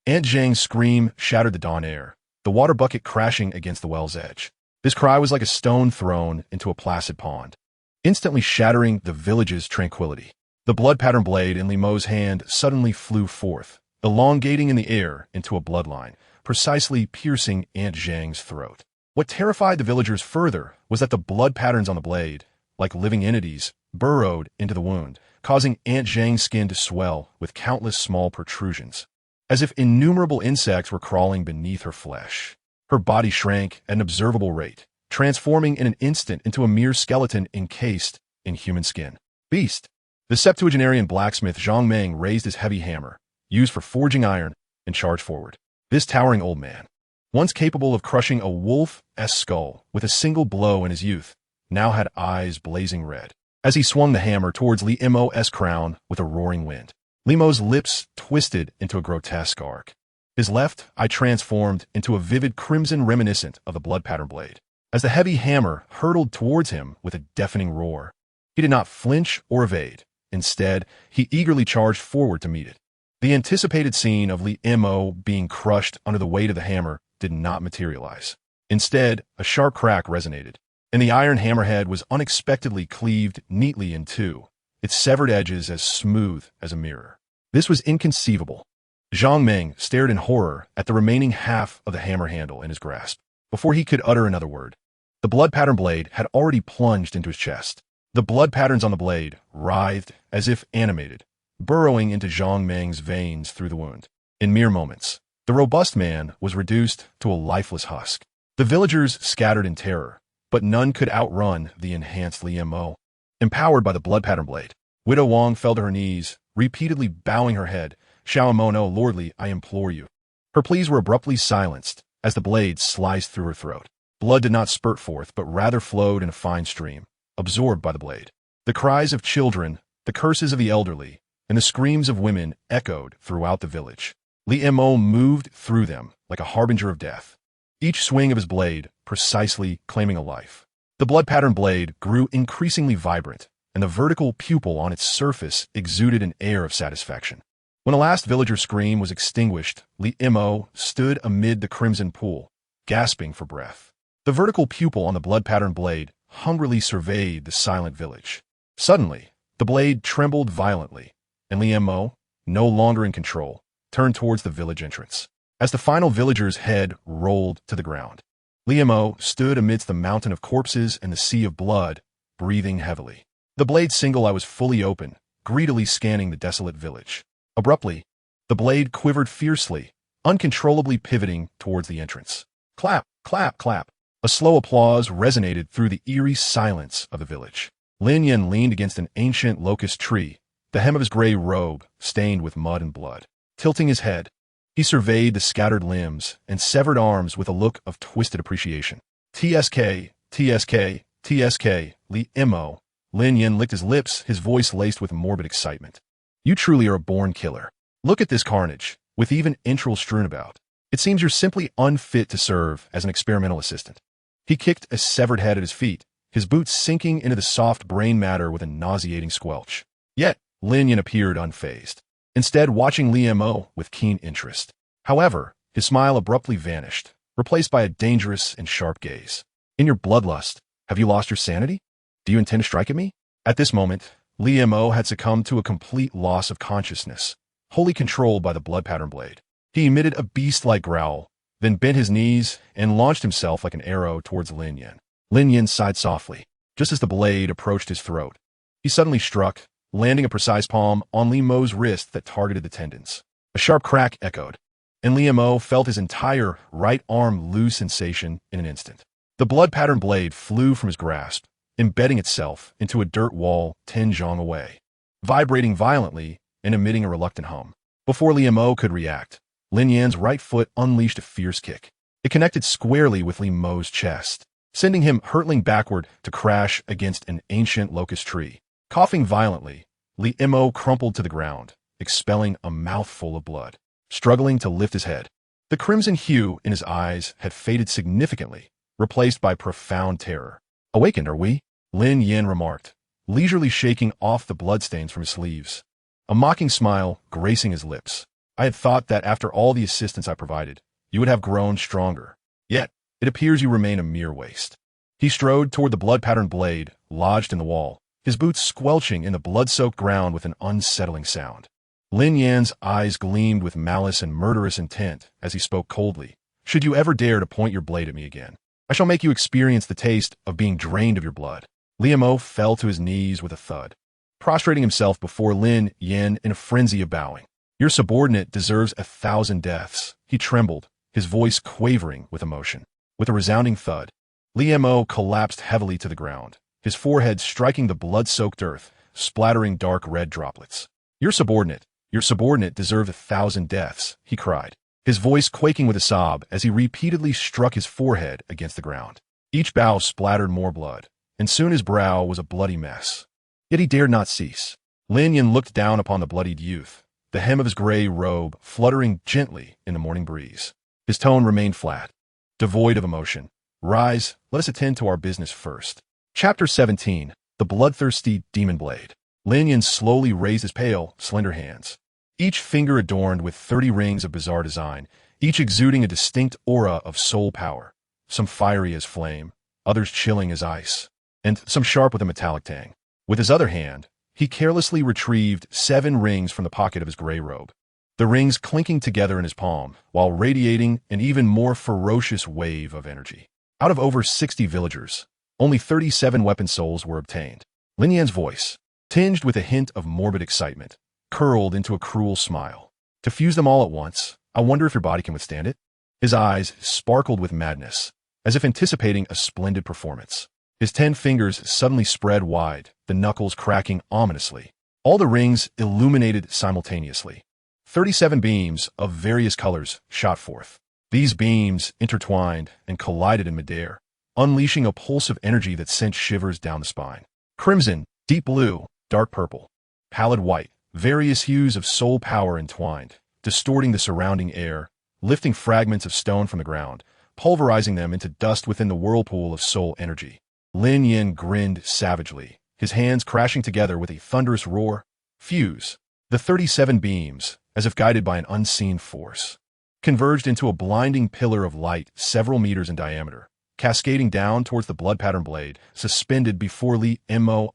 Aunt Zhang's scream shattered the dawn air, the water bucket crashing against the well's edge. This cry was like a stone thrown into a placid pond, instantly shattering the village's tranquility. The blood-pattern blade in Lin Yan's hand suddenly flew forth, elongating in the air into a bloodline, precisely piercing Aunt Zhang's throat. What terrified the villagers further was that the blood patterns on the blade, like living entities, burrowed into the wound, causing Aunt Zhang's skin to swell with countless small protrusions, as if innumerable insects were crawling beneath her flesh. Her body shrank at an observable rate, transforming in an instant into a mere skeleton encased in human skin. Beast! The septuagenarian blacksmith Zhang Meng raised his heavy hammer, used for forging iron, and charged forward. This towering old man, once capable of crushing a wolf's skull with a single blow in his youth, now had eyes blazing red, as he swung the hammer towards Lin Yan's crown with a roaring wind. Lin Yan's lips twisted into a grotesque arc. His left eye transformed into a vivid crimson reminiscent of the blood-pattern blade, as the heavy hammer hurtled towards him with a deafening roar. He did not flinch or evade. Instead, he eagerly charged forward to meet it. The anticipated scene of Lin Yan being crushed under the weight of the hammer did not materialize. Instead, a sharp crack resonated, and the iron hammerhead was unexpectedly cleaved neatly in two, its severed edges as smooth as a mirror. This was inconceivable. Zhang Meng stared in horror at the remaining half of the hammer handle in his grasp. Before he could utter another word, the blood-pattern blade had already plunged into his chest. The blood patterns on the blade writhed as if animated, burrowing into Zhang Meng's veins through the wound. In mere moments, the robust man was reduced to a lifeless husk. The villagers scattered in terror, but none could outrun the enhanced Lin Yan. Empowered by the blood-pattern blade, Widow Wang fell to her knees, repeatedly bowing her head. "Xiaomono, lordly, I implore you." Her pleas were abruptly silenced as the blade sliced through her throat. Blood did not spurt forth, but rather flowed in a fine stream, absorbed by the blade. The cries of children, the curses of the elderly, and the screams of women echoed throughout the village. Lin Yan moved through them like a harbinger of death, each swing of his blade precisely claiming a life. The blood-pattern blade grew increasingly vibrant, and the vertical pupil on its surface exuded an air of satisfaction. When the last villager's scream was extinguished, Lin Yan stood amid the crimson pool, gasping for breath. The vertical pupil on the blood-pattern blade hungrily surveyed the silent village. Suddenly, the blade trembled violently, and Lin Yan, no longer in control, turned towards the village entrance. As the final villager's head rolled to the ground, Lin Yan stood amidst the mountain of corpses and the sea of blood, breathing heavily. The blade's single eye was fully open, greedily scanning the desolate village. Abruptly, the blade quivered fiercely, uncontrollably pivoting towards the entrance. Clap, clap, clap. A slow applause resonated through the eerie silence of the village. Lin Yan leaned against an ancient locust tree, the hem of his gray robe stained with mud and blood. Tilting his head, he surveyed the scattered limbs and severed arms with a look of twisted appreciation. TSK, TSK, TSK, Lin Yan. Lin Yan licked his lips, his voice laced with morbid excitement. "You truly are a born killer." Look at this carnage, with even entrails strewn about. It seems you're simply unfit to serve as an experimental assistant. He kicked a severed head at his feet, his boots sinking into the soft brain matter with a nauseating squelch. Yet, Lin Yan appeared unfazed, instead watching Li Mo with keen interest. However, his smile abruptly vanished, replaced by a dangerous and sharp gaze. In your bloodlust, have you lost your sanity? Do you intend to strike at me? At this moment, Li Mo had succumbed to a complete loss of consciousness, wholly controlled by the blood pattern blade. He emitted a beast-like growl, then bent his knees and launched himself like an arrow towards Lin Yan. Lin Yan sighed softly, just as the blade approached his throat. He suddenly struck, landing a precise palm on Li Mo's wrist that targeted the tendons. A sharp crack echoed, and Li Mo felt his entire right arm lose sensation in an instant. The blood pattern blade flew from his grasp, embedding itself into a dirt wall 10 zhong away, vibrating violently and emitting a reluctant hum. Before Li Mo could react, Lin Yan's right foot unleashed a fierce kick. It connected squarely with Li Mo's chest, sending him hurtling backward to crash against an ancient locust tree. Coughing violently, Li Mo crumpled to the ground, expelling a mouthful of blood. Struggling to lift his head, the crimson hue in his eyes had faded significantly, replaced by profound terror. "Awakened, are we?" Lin Yan remarked, leisurely shaking off the bloodstains from his sleeves, a mocking smile gracing his lips. "I had thought that after all the assistance I provided, you would have grown stronger. Yet, it appears you remain a mere waste." He strode toward the blood-patterned blade, lodged in the wall, his boots squelching in the blood-soaked ground with an unsettling sound. Lin Yan's eyes gleamed with malice and murderous intent as he spoke coldly. "Should you ever dare to point your blade at me again, I shall make you experience the taste of being drained of your blood." Li Mo fell to his knees with a thud, prostrating himself before Lin Yan in a frenzy of bowing. "Your subordinate deserves 1,000 deaths." He trembled, his voice quavering with emotion. With a resounding thud, Li Mo collapsed heavily to the ground, his forehead striking the blood-soaked earth, splattering dark red droplets. Your subordinate deserved 1,000 deaths," he cried, his voice quaking with a sob as he repeatedly struck his forehead against the ground. Each bow splattered more blood, and soon his brow was a bloody mess. Yet he dared not cease. Lin Yan looked down upon the bloodied youth, the hem of his gray robe fluttering gently in the morning breeze. His tone remained flat, devoid of emotion. "Rise, let us attend to our business first." Chapter 17. The Bloodthirsty Demon Blade. Lin Yan slowly raised his pale, slender hands, each finger adorned with 30 rings of bizarre design, each exuding a distinct aura of soul power, some fiery as flame, others chilling as ice, and some sharp with a metallic tang. With his other hand, he carelessly retrieved 7 rings from the pocket of his gray robe, the rings clinking together in his palm, while radiating an even more ferocious wave of energy. Out of over 60 villagers, only 37 weapon souls were obtained. Lin Yan's voice, tinged with a hint of morbid excitement, curled into a cruel smile. "To fuse them all at once, I wonder if your body can withstand it?" His eyes sparkled with madness, as if anticipating a splendid performance. His 10 fingers suddenly spread wide, the knuckles cracking ominously. All the rings illuminated simultaneously. 37 beams of various colors shot forth. These beams intertwined and collided in midair, unleashing a pulse of energy that sent shivers down the spine. Crimson, deep blue, dark purple, pallid white, various hues of soul power entwined, distorting the surrounding air, lifting fragments of stone from the ground, pulverizing them into dust within the whirlpool of soul energy. Lin Yan grinned savagely, his hands crashing together with a thunderous roar. Fuse. The 37 beams, as if guided by an unseen force, converged into a blinding pillar of light several meters in diameter, cascading down towards the blood-pattern blade, suspended before Li Mo.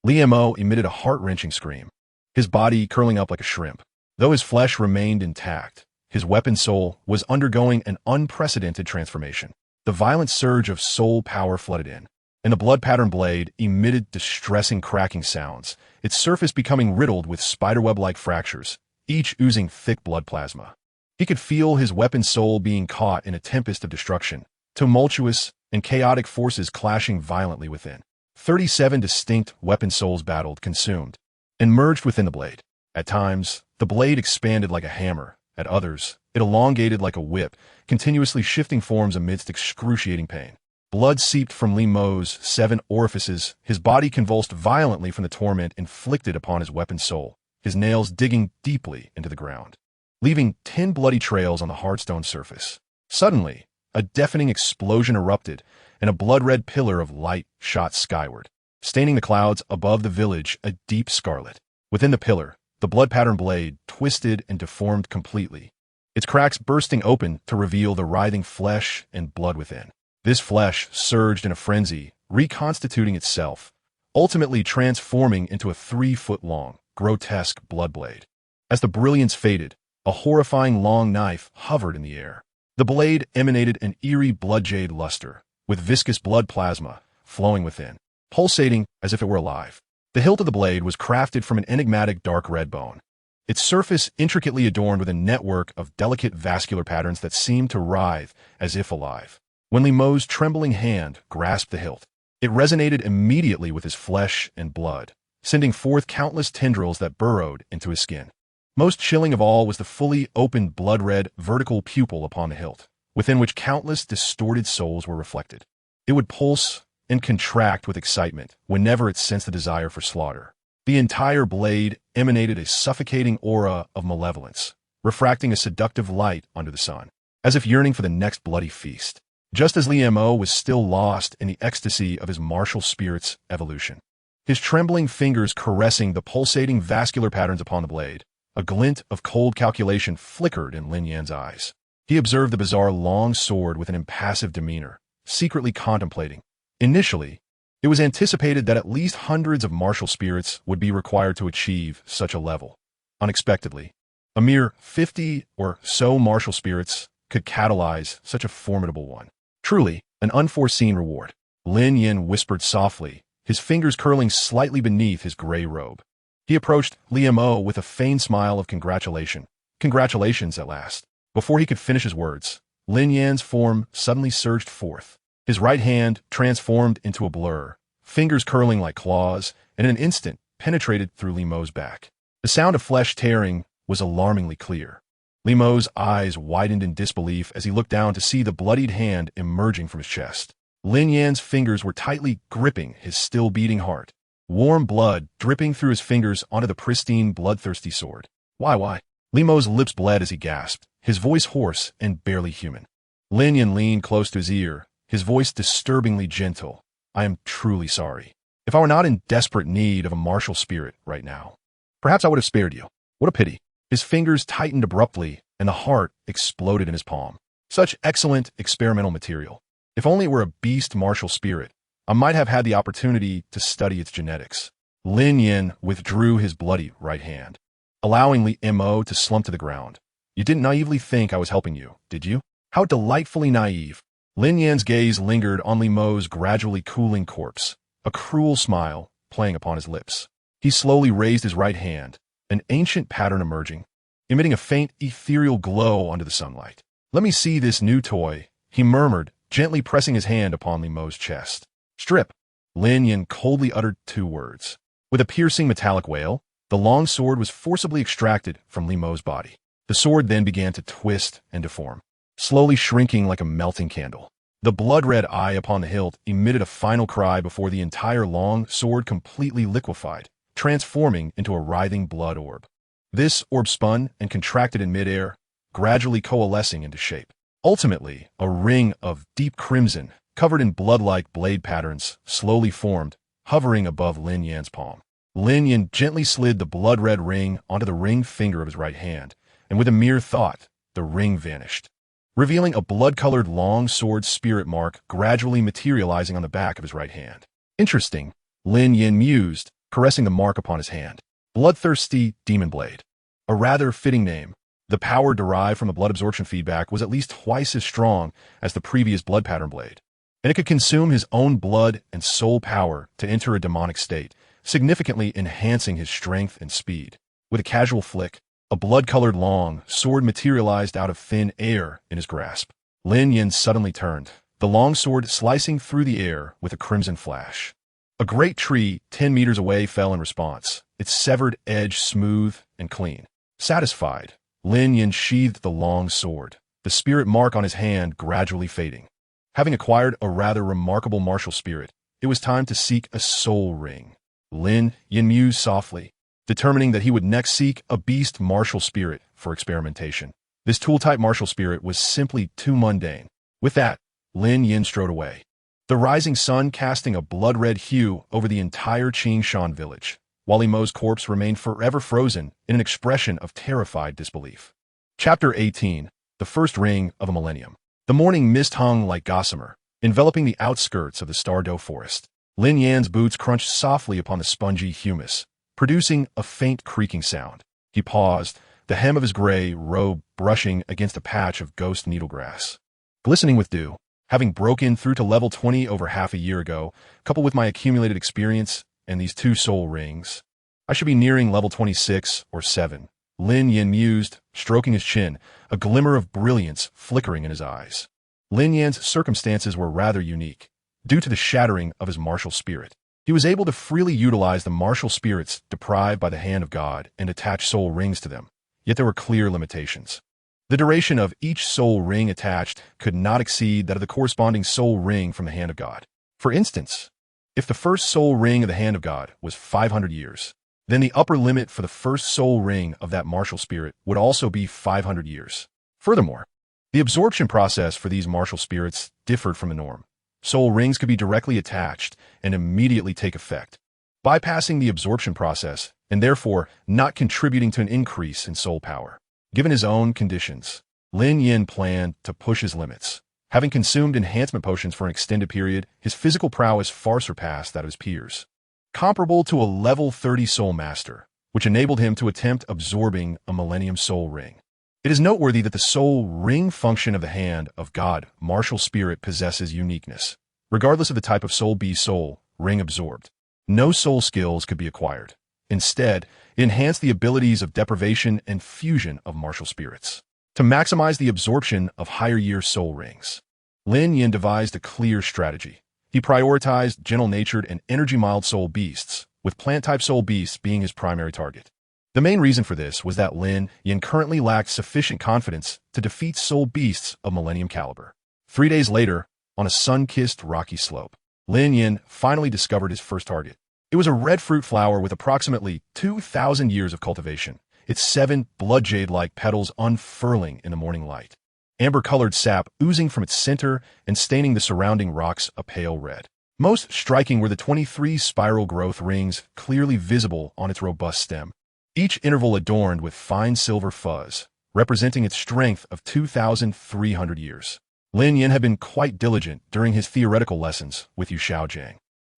Li Mo emitted a heart-wrenching scream, his body curling up like a shrimp. Though his flesh remained intact, his weapon soul was undergoing an unprecedented transformation. The violent surge of soul power flooded in, and the blood-pattern blade emitted distressing cracking sounds, its surface becoming riddled with spiderweb-like fractures, each oozing thick blood plasma. He could feel his weapon soul being caught in a tempest of destruction, tumultuous and chaotic forces clashing violently within. 37 distinct weapon souls battled, consumed, and merged within the blade. At times, the blade expanded like a hammer. At others, it elongated like a whip, continuously shifting forms amidst excruciating pain. Blood seeped from Li Mo's 7 orifices, his body convulsed violently from the torment inflicted upon his weapon soul, his nails digging deeply into the ground, leaving 10 bloody trails on the hard stone surface. Suddenly, a deafening explosion erupted, and a blood-red pillar of light shot skyward, staining the clouds above the village a deep scarlet. Within the pillar, the blood-patterned blade twisted and deformed completely, its cracks bursting open to reveal the writhing flesh and blood within. This flesh surged in a frenzy, reconstituting itself, ultimately transforming into a 3-foot-long, grotesque blood blade. As the brilliance faded, a horrifying long knife hovered in the air. The blade emanated an eerie blood-jade luster, with viscous blood plasma flowing within, pulsating as if it were alive. The hilt of the blade was crafted from an enigmatic dark red bone, its surface intricately adorned with a network of delicate vascular patterns that seemed to writhe as if alive. When Limo's trembling hand grasped the hilt, it resonated immediately with his flesh and blood, sending forth countless tendrils that burrowed into his skin. Most chilling of all was the fully opened blood-red vertical pupil upon the hilt, within which countless distorted souls were reflected. It would pulse and contract with excitement whenever it sensed the desire for slaughter. The entire blade emanated a suffocating aura of malevolence, refracting a seductive light under the sun, as if yearning for the next bloody feast. Just as Lin Yan was still lost in the ecstasy of his martial spirit's evolution, his trembling fingers caressing the pulsating vascular patterns upon the blade, a glint of cold calculation flickered in Lin Yan's eyes. He observed the bizarre long sword with an impassive demeanor, secretly contemplating. Initially, it was anticipated that at least hundreds of martial spirits would be required to achieve such a level. Unexpectedly, a mere 50 or so martial spirits could catalyze such a formidable one. Truly, an unforeseen reward. Lin Yan whispered softly, his fingers curling slightly beneath his gray robe. He approached Lin Yan with a feigned smile of congratulation. Congratulations at last. Before he could finish his words, Lin Yan's form suddenly surged forth. His right hand transformed into a blur, fingers curling like claws, and in an instant penetrated through Limo's back. The sound of flesh tearing was alarmingly clear. Limo's eyes widened in disbelief as he looked down to see the bloodied hand emerging from his chest. Lin Yan's fingers were tightly gripping his still-beating heart, warm blood dripping through his fingers onto the pristine, bloodthirsty sword. Why? Limo's lips bled as he gasped, his voice hoarse and barely human. Lin Yan leaned close to his ear, his voice disturbingly gentle. I am truly sorry. If I were not in desperate need of a martial spirit right now, perhaps I would have spared you. What a pity. His fingers tightened abruptly, and the heart exploded in his palm. Such excellent experimental material. If only it were a beast martial spirit, I might have had the opportunity to study its genetics. Lin Yan withdrew his bloody right hand, allowing Lin Yan to slump to the ground. You didn't naively think I was helping you, did you? How delightfully naive. Lin Yan's gaze lingered on Lin Yan's gradually cooling corpse, a cruel smile playing upon his lips. He slowly raised his right hand, an ancient pattern emerging, emitting a faint ethereal glow under the sunlight. Let me see this new toy, he murmured, gently pressing his hand upon Lin Yan's chest. Strip. Lin Yan coldly uttered 2 words. With a piercing metallic wail, the long sword was forcibly extracted from Lin Yan's body. The sword then began to twist and deform, slowly shrinking like a melting candle. The blood-red eye upon the hilt emitted a final cry before the entire long sword completely liquefied, transforming into a writhing blood orb. This orb spun and contracted in midair, gradually coalescing into shape. Ultimately, a ring of deep crimson, covered in blood-like blade patterns, slowly formed, hovering above Lin Yan's palm. Lin Yan gently slid the blood-red ring onto the ring finger of his right hand, and with a mere thought, the ring vanished, revealing a blood-colored long sword spirit mark gradually materializing on the back of his right hand. Interesting, Lin Yan mused, caressing the mark upon his hand. Bloodthirsty Demon Blade. A rather fitting name. The power derived from the blood absorption feedback was at least twice as strong as the previous blood pattern blade, and it could consume his own blood and soul power to enter a demonic state, significantly enhancing his strength and speed. With a casual flick, a blood-colored long sword materialized out of thin air in his grasp. Lin Yan suddenly turned, the long sword slicing through the air with a crimson flash. A great tree 10 meters away fell in response, its severed edge smooth and clean. Satisfied, Lin Yan sheathed the long sword, the spirit mark on his hand gradually fading. Having acquired a rather remarkable martial spirit, it was time to seek a soul ring. Lin Yan mused softly. determining that he would next seek a beast martial spirit for experimentation. This tool-type martial spirit was simply too mundane. With that, Lin Yan strode away, the rising sun casting a blood-red hue over the entire Qingshan village, while Emo's corpse remained forever frozen in an expression of terrified disbelief. Chapter 18. The First Ring of a Millennium. The morning mist hung like gossamer, enveloping the outskirts of the Douluo forest. Lin Yan's boots crunched softly upon the spongy humus, producing a faint creaking sound. He paused, the hem of his gray robe brushing against a patch of ghost needlegrass, glistening with dew. Having broken through to level 20 over half a year ago, coupled with my accumulated experience and these 2 soul rings, I should be nearing level 26 or 7. Lin Yan mused, stroking his chin, a glimmer of brilliance flickering in his eyes. Lin Yan's circumstances were rather unique. Due to the shattering of his martial spirit, he was able to freely utilize the martial spirits deprived by the hand of God and attach soul rings to them, yet there were clear limitations. The duration of each soul ring attached could not exceed that of the corresponding soul ring from the hand of God. For instance, if the first soul ring of the hand of God was 500 years, then the upper limit for the first soul ring of that martial spirit would also be 500 years. Furthermore, the absorption process for these martial spirits differed from the norm. Soul rings could be directly attached and immediately take effect, bypassing the absorption process and therefore not contributing to an increase in soul power. Given his own conditions, Lin Yan planned to push his limits. Having consumed enhancement potions for an extended period, his physical prowess far surpassed that of his peers, comparable to a level 30 soul master, which enabled him to attempt absorbing a millennium soul ring. It is noteworthy that the soul ring function of the hand of God martial spirit possesses uniqueness. Regardless of the type of soul soul ring absorbed, no soul skills could be acquired. Instead, it enhanced the abilities of deprivation and fusion of martial spirits. To maximize the absorption of higher-year soul rings, Lin Yan devised a clear strategy. He prioritized gentle-natured and energy-mild soul beasts, with plant-type soul beasts being his primary target. The main reason for this was that Lin Yan currently lacked sufficient confidence to defeat soul beasts of millennium caliber. 3 days later, on a sun-kissed rocky slope, Lin Yan finally discovered his first target. It was a red fruit flower with approximately 2,000 years of cultivation, its 7 blood jade-like petals unfurling in the morning light, amber-colored sap oozing from its center and staining the surrounding rocks a pale red. Most striking were the 23 spiral growth rings clearly visible on its robust stem, each interval adorned with fine silver fuzz, representing its strength of 2,300 years. Lin Yan had been quite diligent during his theoretical lessons with Yu Xiaogang,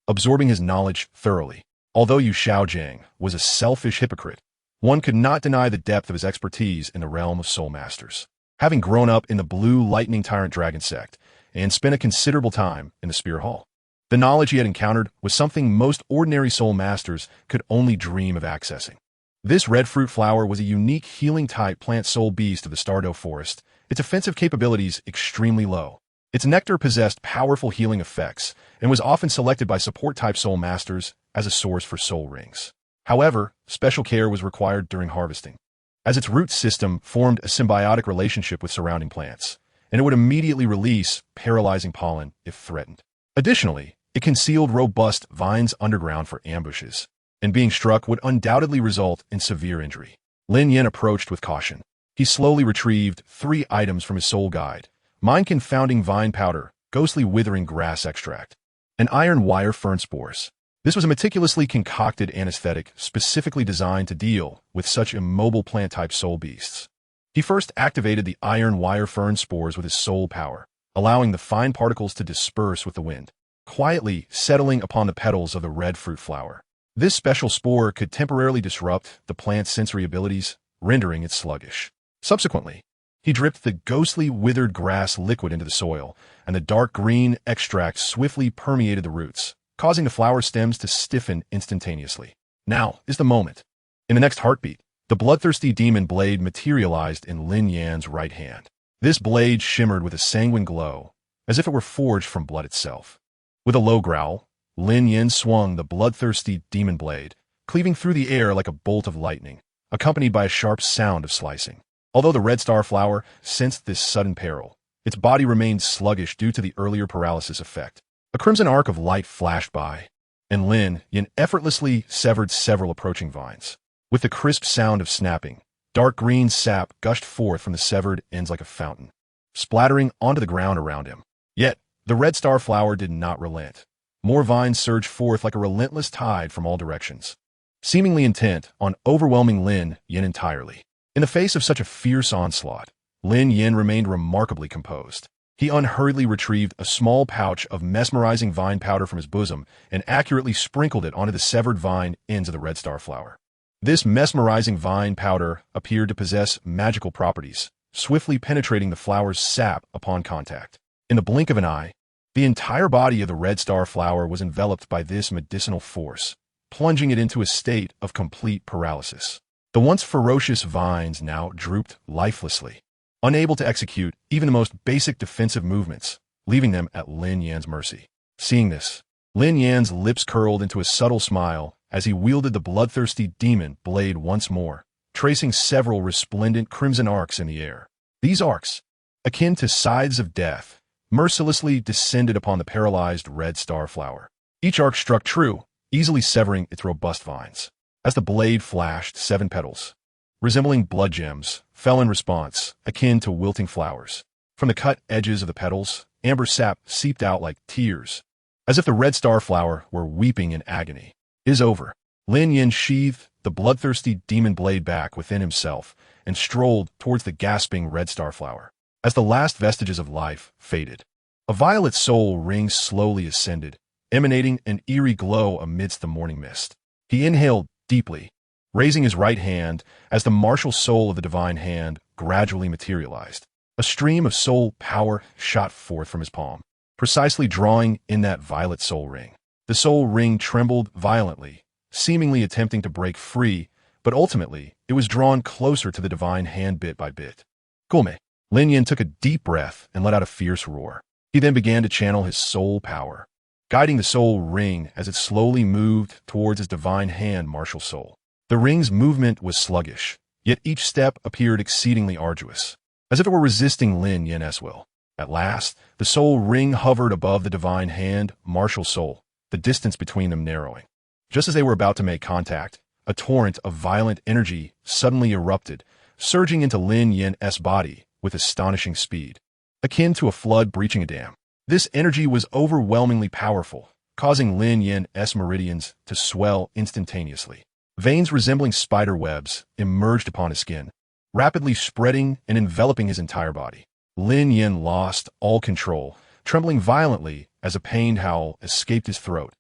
absorbing his knowledge thoroughly. Although Yu Xiaogang was a selfish hypocrite, one could not deny the depth of his expertise in the realm of soul masters. Having grown up in the Blue Lightning Tyrant Dragon sect and spent a considerable time in the Spear Hall, the knowledge he had encountered was something most ordinary soul masters could only dream of accessing. This red fruit flower was a unique healing-type plant soul beast of the Douluo forest, its offensive capabilities extremely low. Its nectar possessed powerful healing effects and was often selected by support-type soul masters as a source for soul rings. However, special care was required during harvesting, as its root system formed a symbiotic relationship with surrounding plants, and it would immediately release paralyzing pollen if threatened. Additionally, it concealed robust vines underground for ambushes, and being struck would undoubtedly result in severe injury. Lin Yan approached with caution. He slowly retrieved 3 items from his soul guide: mind-confounding vine powder, ghostly withering grass extract, and iron wire fern spores. This was a meticulously concocted anesthetic specifically designed to deal with such immobile plant-type soul beasts. He first activated the iron wire fern spores with his soul power, allowing the fine particles to disperse with the wind, quietly settling upon the petals of the red fruit flower. This special spore could temporarily disrupt the plant's sensory abilities, rendering it sluggish. Subsequently, he dripped the ghostly withered grass liquid into the soil, and the dark green extract swiftly permeated the roots, causing the flower stems to stiffen instantaneously. Now is the moment. In the next heartbeat, the bloodthirsty demon blade materialized in Lin Yan's right hand. This blade shimmered with a sanguine glow, as if it were forged from blood itself. With a low growl, Lin Yan swung the bloodthirsty demon blade, cleaving through the air like a bolt of lightning, accompanied by a sharp sound of slicing. Although the red star flower sensed this sudden peril, its body remained sluggish due to the earlier paralysis effect. A crimson arc of light flashed by, and Lin Yan effortlessly severed several approaching vines. With the crisp sound of snapping, dark green sap gushed forth from the severed ends like a fountain, splattering onto the ground around him. Yet, the red star flower did not relent. More vines surged forth like a relentless tide from all directions, seemingly intent on overwhelming Lin Yan entirely. In the face of such a fierce onslaught, Lin Yan remained remarkably composed. He unhurriedly retrieved a small pouch of mesmerizing vine powder from his bosom and accurately sprinkled it onto the severed vine ends of the red star flower. This mesmerizing vine powder appeared to possess magical properties, swiftly penetrating the flower's sap upon contact. In the blink of an eye, the entire body of the red star flower was enveloped by this medicinal force, plunging it into a state of complete paralysis. The once ferocious vines now drooped lifelessly, unable to execute even the most basic defensive movements, leaving them at Lin Yan's mercy. Seeing this, Lin Yan's lips curled into a subtle smile as he wielded the bloodthirsty demon blade once more, tracing several resplendent crimson arcs in the air. These arcs, akin to scythes of death, mercilessly descended upon the paralyzed red star flower. Each arc struck true, easily severing its robust vines. As the blade flashed, 7 petals, resembling blood gems, fell in response, akin to wilting flowers. From the cut edges of the petals, amber sap seeped out like tears, as if the red star flower were weeping in agony. "It is over." Lin Yan sheathed the bloodthirsty demon blade back within himself and strolled towards the gasping red star flower. As the last vestiges of life faded, a violet soul ring slowly ascended, emanating an eerie glow amidst the morning mist. He inhaled deeply, raising his right hand as the martial soul of the divine hand gradually materialized. A stream of soul power shot forth from his palm, precisely drawing in that violet soul ring. The soul ring trembled violently, seemingly attempting to break free, but ultimately it was drawn closer to the divine hand bit by bit. "Gome." Lin Yan took a deep breath and let out a fierce roar. He then began to channel his soul power, guiding the soul ring as it slowly moved towards his divine hand martial soul. The ring's movement was sluggish, yet each step appeared exceedingly arduous, as if it were resisting Lin Yan's will. At last, the soul ring hovered above the divine hand martial soul, the distance between them narrowing. Just as they were about to make contact, a torrent of violent energy suddenly erupted, surging into Lin Yan's body with astonishing speed, akin to a flood breaching a dam. This energy was overwhelmingly powerful, causing Lin Yan's meridians to swell instantaneously. Veins resembling spider webs emerged upon his skin, rapidly spreading and enveloping his entire body. Lin Yan lost all control, trembling violently as a pained howl escaped his throat.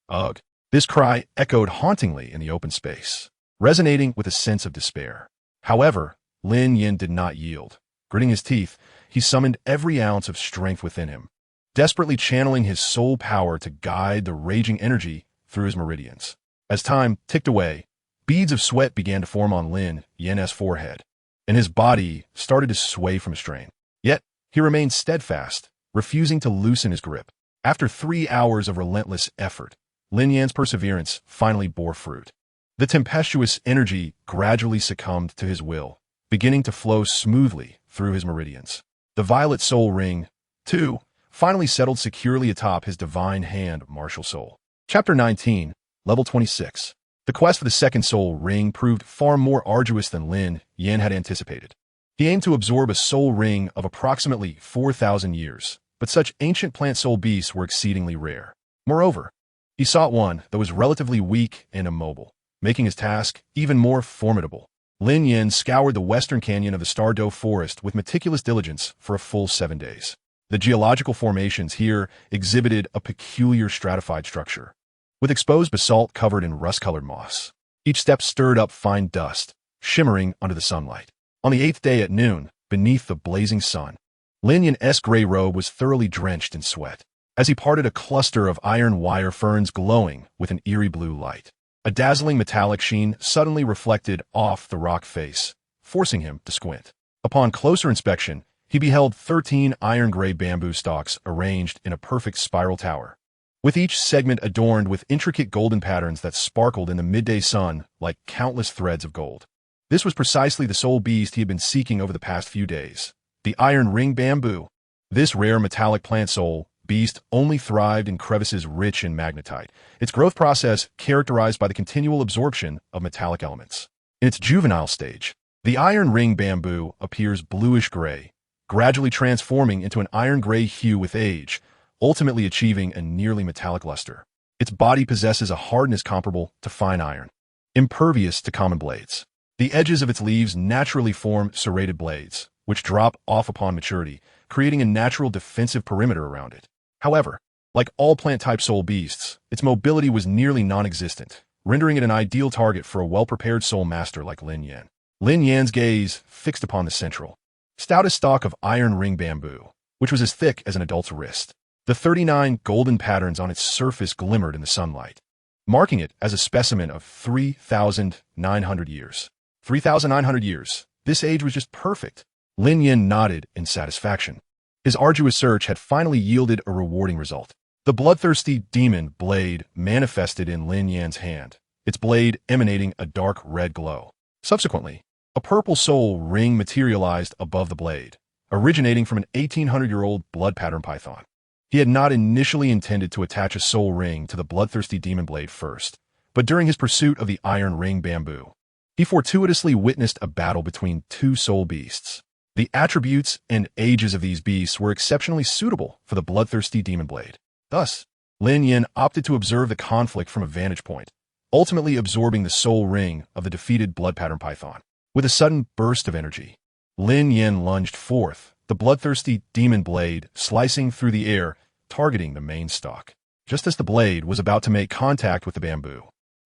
"Ugh!" This cry echoed hauntingly in the open space, resonating with a sense of despair. However, Lin Yan did not yield. Gritting his teeth, he summoned every ounce of strength within him, desperately channeling his soul power to guide the raging energy through his meridians. As time ticked away, beads of sweat began to form on Lin Yan's forehead, and his body started to sway from strain. Yet, he remained steadfast, refusing to loosen his grip. After 3 hours of relentless effort, Lin Yan's perseverance finally bore fruit. The tempestuous energy gradually succumbed to his will, beginning to flow smoothly through his meridians. The violet soul ring, too, finally settled securely atop his divine hand martial soul. Chapter 19, Level 26. The quest for the second soul ring proved far more arduous than Lin Yan had anticipated. He aimed to absorb a soul ring of approximately 4,000 years, but such ancient plant soul beasts were exceedingly rare. Moreover, he sought one that was relatively weak and immobile, making his task even more formidable. Lin Yan scoured the western canyon of the Stardow Forest with meticulous diligence for a full 7 days. The geological formations here exhibited a peculiar stratified structure, with exposed basalt covered in rust-colored moss. Each step stirred up fine dust, shimmering under the sunlight. On the 8th day at noon, beneath the blazing sun, Lin Yan's gray robe was thoroughly drenched in sweat, as he parted a cluster of iron wire ferns glowing with an eerie blue light. A dazzling metallic sheen suddenly reflected off the rock face, forcing him to squint. Upon closer inspection, he beheld 13 iron-gray bamboo stalks arranged in a perfect spiral tower, with each segment adorned with intricate golden patterns that sparkled in the midday sun like countless threads of gold. This was precisely the soul beast he had been seeking over the past few days, the iron ring bamboo. This rare metallic plant soul beast only thrived in crevices rich in magnetite, its growth process characterized by the continual absorption of metallic elements. In its juvenile stage, the iron ring bamboo appears bluish-gray, gradually transforming into an iron-gray hue with age, ultimately achieving a nearly metallic luster. Its body possesses a hardness comparable to fine iron, impervious to common blades. The edges of its leaves naturally form serrated blades, which drop off upon maturity, creating a natural defensive perimeter around it. However, like all plant-type soul beasts, its mobility was nearly non-existent, rendering it an ideal target for a well-prepared soul master like Lin Yan. Lin Yan's gaze fixed upon the central, stoutest stalk of iron ring bamboo, which was as thick as an adult's wrist. The 39 golden patterns on its surface glimmered in the sunlight, marking it as a specimen of 3,900 years. 3,900 years. This age was just perfect. Lin Yan nodded in satisfaction. His arduous search had finally yielded a rewarding result. The bloodthirsty demon blade manifested in Lin Yan's hand, its blade emanating a dark red glow. Subsequently, a purple soul ring materialized above the blade, originating from an 1,800-year-old blood pattern python. He had not initially intended to attach a soul ring to the bloodthirsty demon blade first, but during his pursuit of the iron ring bamboo, he fortuitously witnessed a battle between two soul beasts. The attributes and ages of these beasts were exceptionally suitable for the bloodthirsty demon blade. Thus, Lin Yan opted to observe the conflict from a vantage point, ultimately absorbing the soul ring of the defeated blood pattern python. With a sudden burst of energy, Lin Yan lunged forth, the bloodthirsty demon blade slicing through the air, targeting the main stalk. Just as the blade was about to make contact with the bamboo,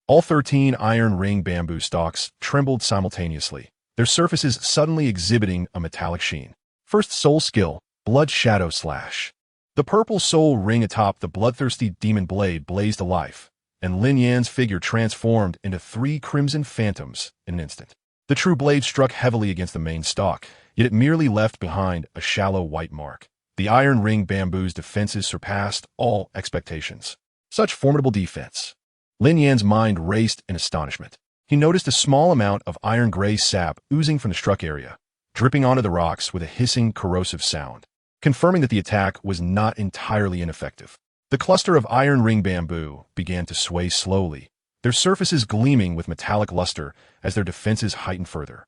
all 13 iron ring bamboo stalks trembled simultaneously, their surfaces suddenly exhibiting a metallic sheen. First soul skill, Blood Shadow Slash. The purple soul ring atop the bloodthirsty demon blade blazed alive, and Lin Yan's figure transformed into 3 crimson phantoms in an instant. The true blade struck heavily against the main stalk, yet it merely left behind a shallow white mark. The iron ring bamboo's defenses surpassed all expectations. Such formidable defense. Lin Yan's mind raced in astonishment. He noticed a small amount of iron-gray sap oozing from the struck area, dripping onto the rocks with a hissing, corrosive sound, confirming that the attack was not entirely ineffective. The cluster of iron ring bamboo began to sway slowly, their surfaces gleaming with metallic luster as their defenses heightened further.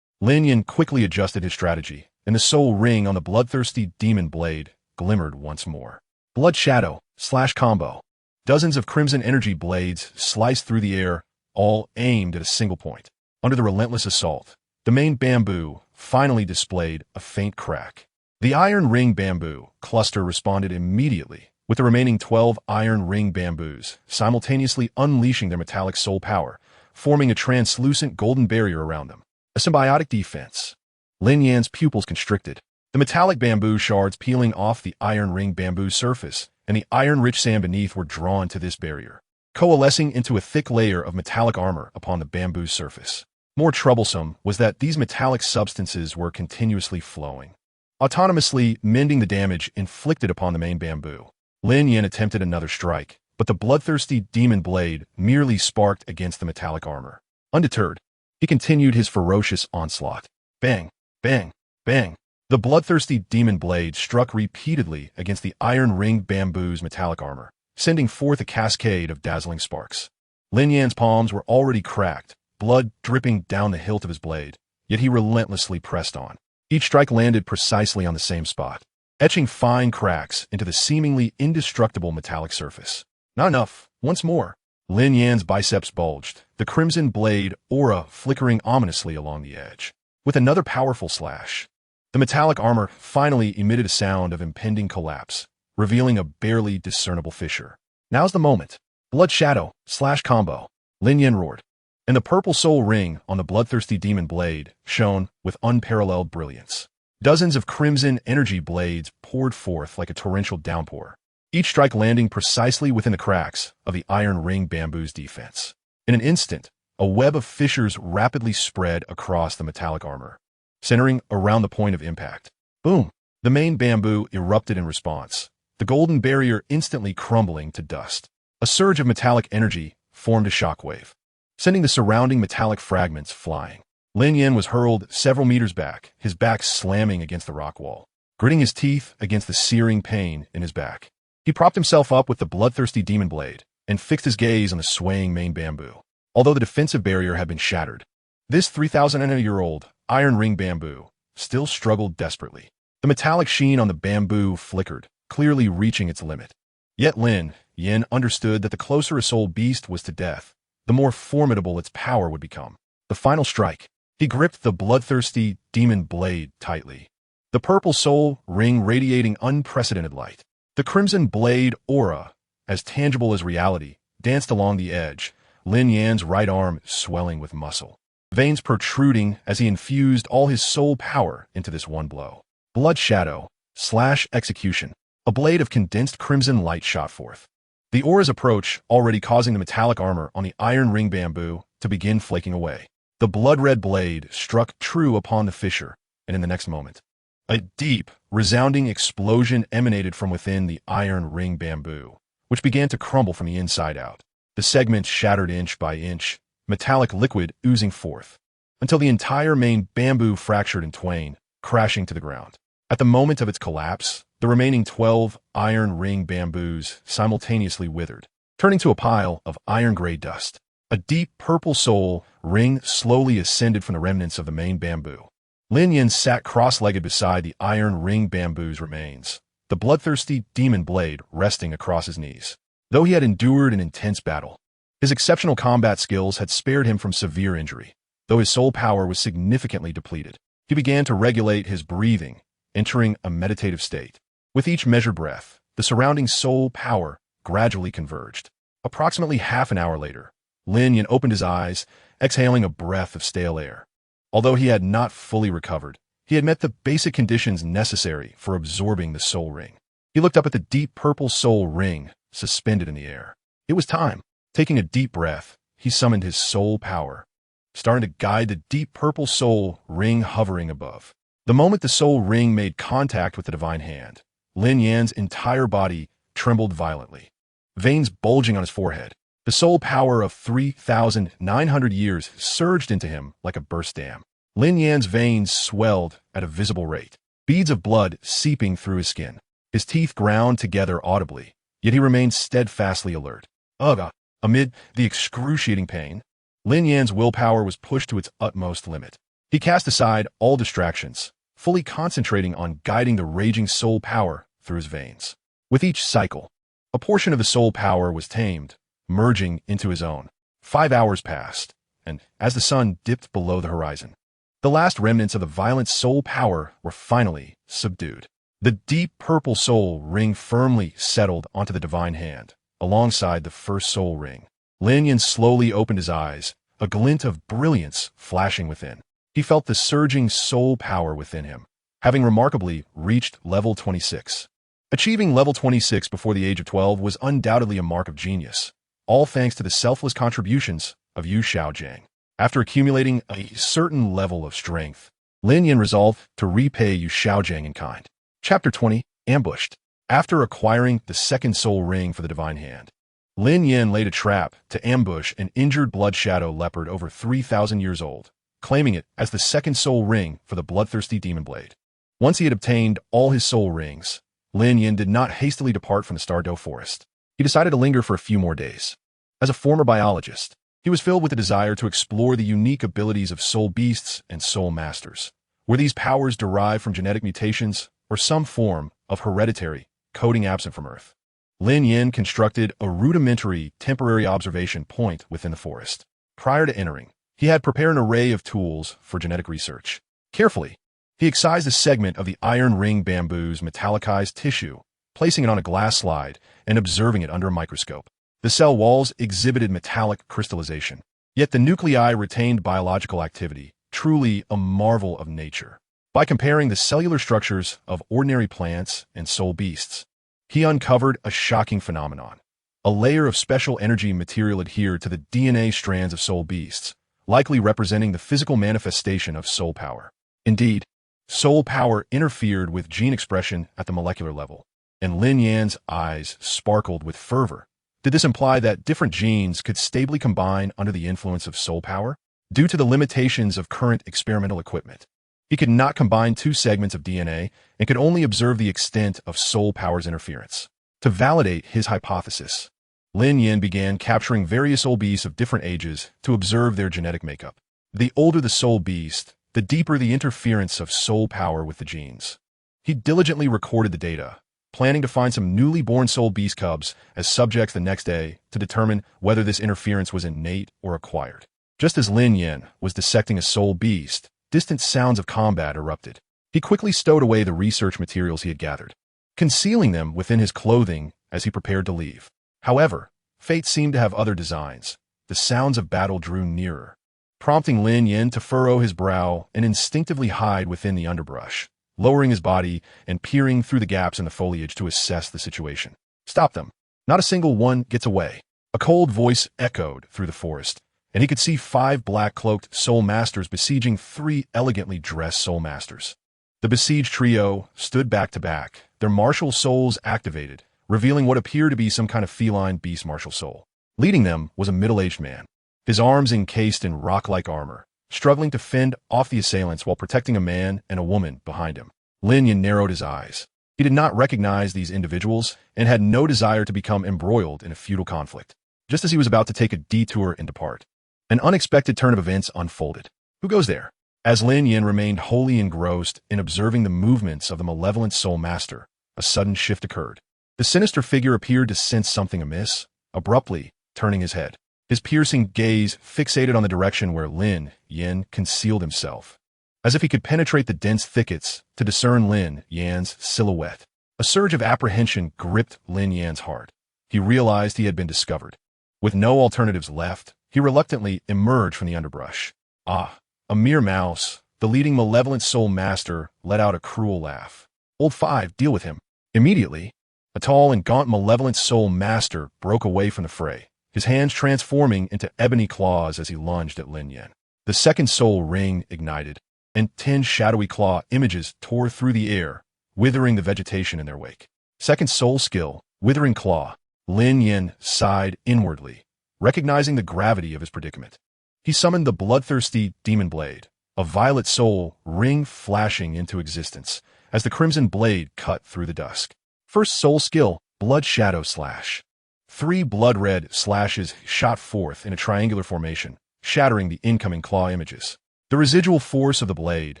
Lin Yan quickly adjusted his strategy, and the soul ring on the bloodthirsty demon blade glimmered once more. Blood Shadow Slash Combo. Dozens of crimson energy blades sliced through the air, all aimed at a single point. Under the relentless assault, the main bamboo finally displayed a faint crack. The iron ring bamboo cluster responded immediately, with the remaining 12 iron ring bamboos simultaneously unleashing their metallic soul power, forming a translucent golden barrier around them. A symbiotic defense. Lin Yan's pupils constricted, the metallic bamboo shards peeling off the iron ring bamboo surface, and the iron-rich sand beneath were drawn to this barrier, coalescing into a thick layer of metallic armor upon the bamboo's surface. More troublesome was that these metallic substances were continuously flowing, autonomously mending the damage inflicted upon the main bamboo. Lin Yan attempted another strike, but the bloodthirsty demon blade merely sparked against the metallic armor. Undeterred, he continued his ferocious onslaught. Bang, bang, bang. The bloodthirsty demon blade struck repeatedly against the iron ring bamboo's metallic armor, sending forth a cascade of dazzling sparks. Lin Yan's palms were already cracked, blood dripping down the hilt of his blade, yet he relentlessly pressed on. Each strike landed precisely on the same spot, etching fine cracks into the seemingly indestructible metallic surface. Not enough. Once more. Lin Yan's biceps bulged, the crimson blade aura flickering ominously along the edge. With another powerful slash, the metallic armor finally emitted a sound of impending collapse, revealing a barely discernible fissure. Now's the moment. Blood Shadow Slash Combo. Lin Yan roared, and the purple soul ring on the bloodthirsty demon blade shone with unparalleled brilliance. Dozens of crimson energy blades poured forth like a torrential downpour, each strike landing precisely within the cracks of the iron ring bamboo's defense. In an instant, a web of fissures rapidly spread across the metallic armor, centering around the point of impact. Boom! The main bamboo erupted in response, the golden barrier instantly crumbling to dust. A surge of metallic energy formed a shockwave, sending the surrounding metallic fragments flying. Lin Yan was hurled several meters back, his back slamming against the rock wall, gritting his teeth against the searing pain in his back. He propped himself up with the bloodthirsty demon blade and fixed his gaze on the swaying main bamboo. Although the defensive barrier had been shattered, This 3,000-year-old iron ring bamboo still struggled desperately. The metallic sheen on the bamboo flickered, clearly reaching its limit. Yet Lin Yan understood that the closer a soul beast was to death, the more formidable its power would become. The final strike. He gripped the bloodthirsty demon blade tightly. The purple soul ring radiating unprecedented light. The crimson blade aura, as tangible as reality, danced along the edge, Lin Yan's right arm swelling with muscle. Veins protruding as he infused all his soul power into this one blow. Blood shadow, / execution. A blade of condensed crimson light shot forth. The aura's approach already causing the metallic armor on the iron ring bamboo to begin flaking away. The blood-red blade struck true upon the fissure, and in the next moment, a deep, resounding explosion emanated from within the iron ring bamboo, which began to crumble from the inside out. The segments shattered inch by inch, metallic liquid oozing forth, until the entire main bamboo fractured in twain, crashing to the ground. At the moment of its collapse, the remaining 12 iron ring bamboos simultaneously withered, turning to a pile of iron-gray dust. A deep purple soul ring slowly ascended from the remnants of the main bamboo. Lin Yan sat cross-legged beside the iron ring bamboo's remains, the bloodthirsty demon blade resting across his knees. Though he had endured an intense battle, his exceptional combat skills had spared him from severe injury. Though his soul power was significantly depleted, he began to regulate his breathing, entering a meditative state. With each measured breath, the surrounding soul power gradually converged. Approximately half an hour later, Lin Yan opened his eyes, exhaling a breath of stale air. Although he had not fully recovered, he had met the basic conditions necessary for absorbing the soul ring. He looked up at the deep purple soul ring suspended in the air. It was time. Taking a deep breath, he summoned his soul power, starting to guide the deep purple soul ring hovering above. The moment the soul ring made contact with the divine hand, Lin Yan's entire body trembled violently, veins bulging on his forehead. The soul power of 3,900 years surged into him like a burst dam. Lin Yan's veins swelled at a visible rate, beads of blood seeping through his skin. His teeth ground together audibly, yet he remained steadfastly alert. Ugh! Amid the excruciating pain, Lin Yan's willpower was pushed to its utmost limit. He cast aside all distractions, fully concentrating on guiding the raging soul power through his veins. With each cycle, a portion of the soul power was tamed, merging into his own. 5 hours passed, and as the sun dipped below the horizon, the last remnants of the violent soul power were finally subdued. The deep purple soul ring firmly settled onto the divine hand, alongside the first soul ring. Lin Yan slowly opened his eyes, a glint of brilliance flashing within. He felt the surging soul power within him, having remarkably reached level 26. Achieving level 26 before the age of 12 was undoubtedly a mark of genius, all thanks to the selfless contributions of Yu Xiaogang. After accumulating a certain level of strength, Lin Yan resolved to repay Yu Xiaogang in kind. Chapter 20, Ambushed. After acquiring the second soul ring for the divine hand, Lin Yan laid a trap to ambush an injured blood shadow leopard over 3,000 years old, claiming it as the second soul ring for the bloodthirsty demon blade. Once he had obtained all his soul rings, Lin Yan did not hastily depart from the Stardow Forest. He decided to linger for a few more days. As a former biologist, he was filled with a desire to explore the unique abilities of soul beasts and soul masters. Were these powers derived from genetic mutations or some form of hereditary coding absent from Earth? Lin Yan constructed a rudimentary temporary observation point within the forest. Prior to entering, he had prepared an array of tools for genetic research. Carefully, he excised a segment of the iron ring bamboo's metallicized tissue, placing it on a glass slide and observing it under a microscope. The cell walls exhibited metallic crystallization, yet the nuclei retained biological activity, truly a marvel of nature. By comparing the cellular structures of ordinary plants and soul beasts, he uncovered a shocking phenomenon. A layer of special energy material adhered to the DNA strands of soul beasts, likely representing the physical manifestation of soul power. Indeed, soul power interfered with gene expression at the molecular level, and Lin Yan's eyes sparkled with fervor. Did this imply that different genes could stably combine under the influence of soul power? Due to the limitations of current experimental equipment, he could not combine two segments of DNA and could only observe the extent of soul power's interference. To validate his hypothesis, Lin Yan began capturing various soul beasts of different ages to observe their genetic makeup. The older the soul beast, the deeper the interference of soul power with the genes. He diligently recorded the data, planning to find some newly born soul beast cubs as subjects the next day to determine whether this interference was innate or acquired. Just as Lin Yan was dissecting a soul beast, distant sounds of combat erupted. He quickly stowed away the research materials he had gathered, concealing them within his clothing as he prepared to leave. However, fate seemed to have other designs. The sounds of battle drew nearer, prompting Lin Yan to furrow his brow and instinctively hide within the underbrush, lowering his body and peering through the gaps in the foliage to assess the situation. Stop them. Not a single one gets away. A cold voice echoed through the forest, and he could see 5 black-cloaked soul masters besieging 3 elegantly dressed soul masters. The besieged trio stood back to back, their martial souls activated, revealing what appeared to be some kind of feline beast martial soul. Leading them was a middle-aged man, his arms encased in rock-like armor, struggling to fend off the assailants while protecting a man and a woman behind him. Lin Yan narrowed his eyes. He did not recognize these individuals and had no desire to become embroiled in a feudal conflict. Just as he was about to take a detour and depart, an unexpected turn of events unfolded. Who goes there? As Lin Yan remained wholly engrossed in observing the movements of the malevolent soul master, a sudden shift occurred. The sinister figure appeared to sense something amiss, abruptly turning his head. His piercing gaze fixated on the direction where Lin Yan concealed himself, as if he could penetrate the dense thickets to discern Lin Yan's silhouette. A surge of apprehension gripped Lin Yan's heart. He realized he had been discovered. With no alternatives left, he reluctantly emerged from the underbrush. Ah, a mere mouse. The leading malevolent soul master let out a cruel laugh. Old 5, deal with him. Immediately, a tall and gaunt malevolent soul master broke away from the fray, his hands transforming into ebony claws as he lunged at Lin Yan. The second soul ring ignited, and 10 shadowy claw images tore through the air, withering the vegetation in their wake. Second soul skill, Withering Claw. Lin Yan sighed inwardly, recognizing the gravity of his predicament. He summoned the bloodthirsty demon blade, a violet soul ring flashing into existence as the crimson blade cut through the dusk. First soul skill, Blood Shadow Slash. 3 blood-red slashes shot forth in a triangular formation, shattering the incoming claw images. The residual force of the blade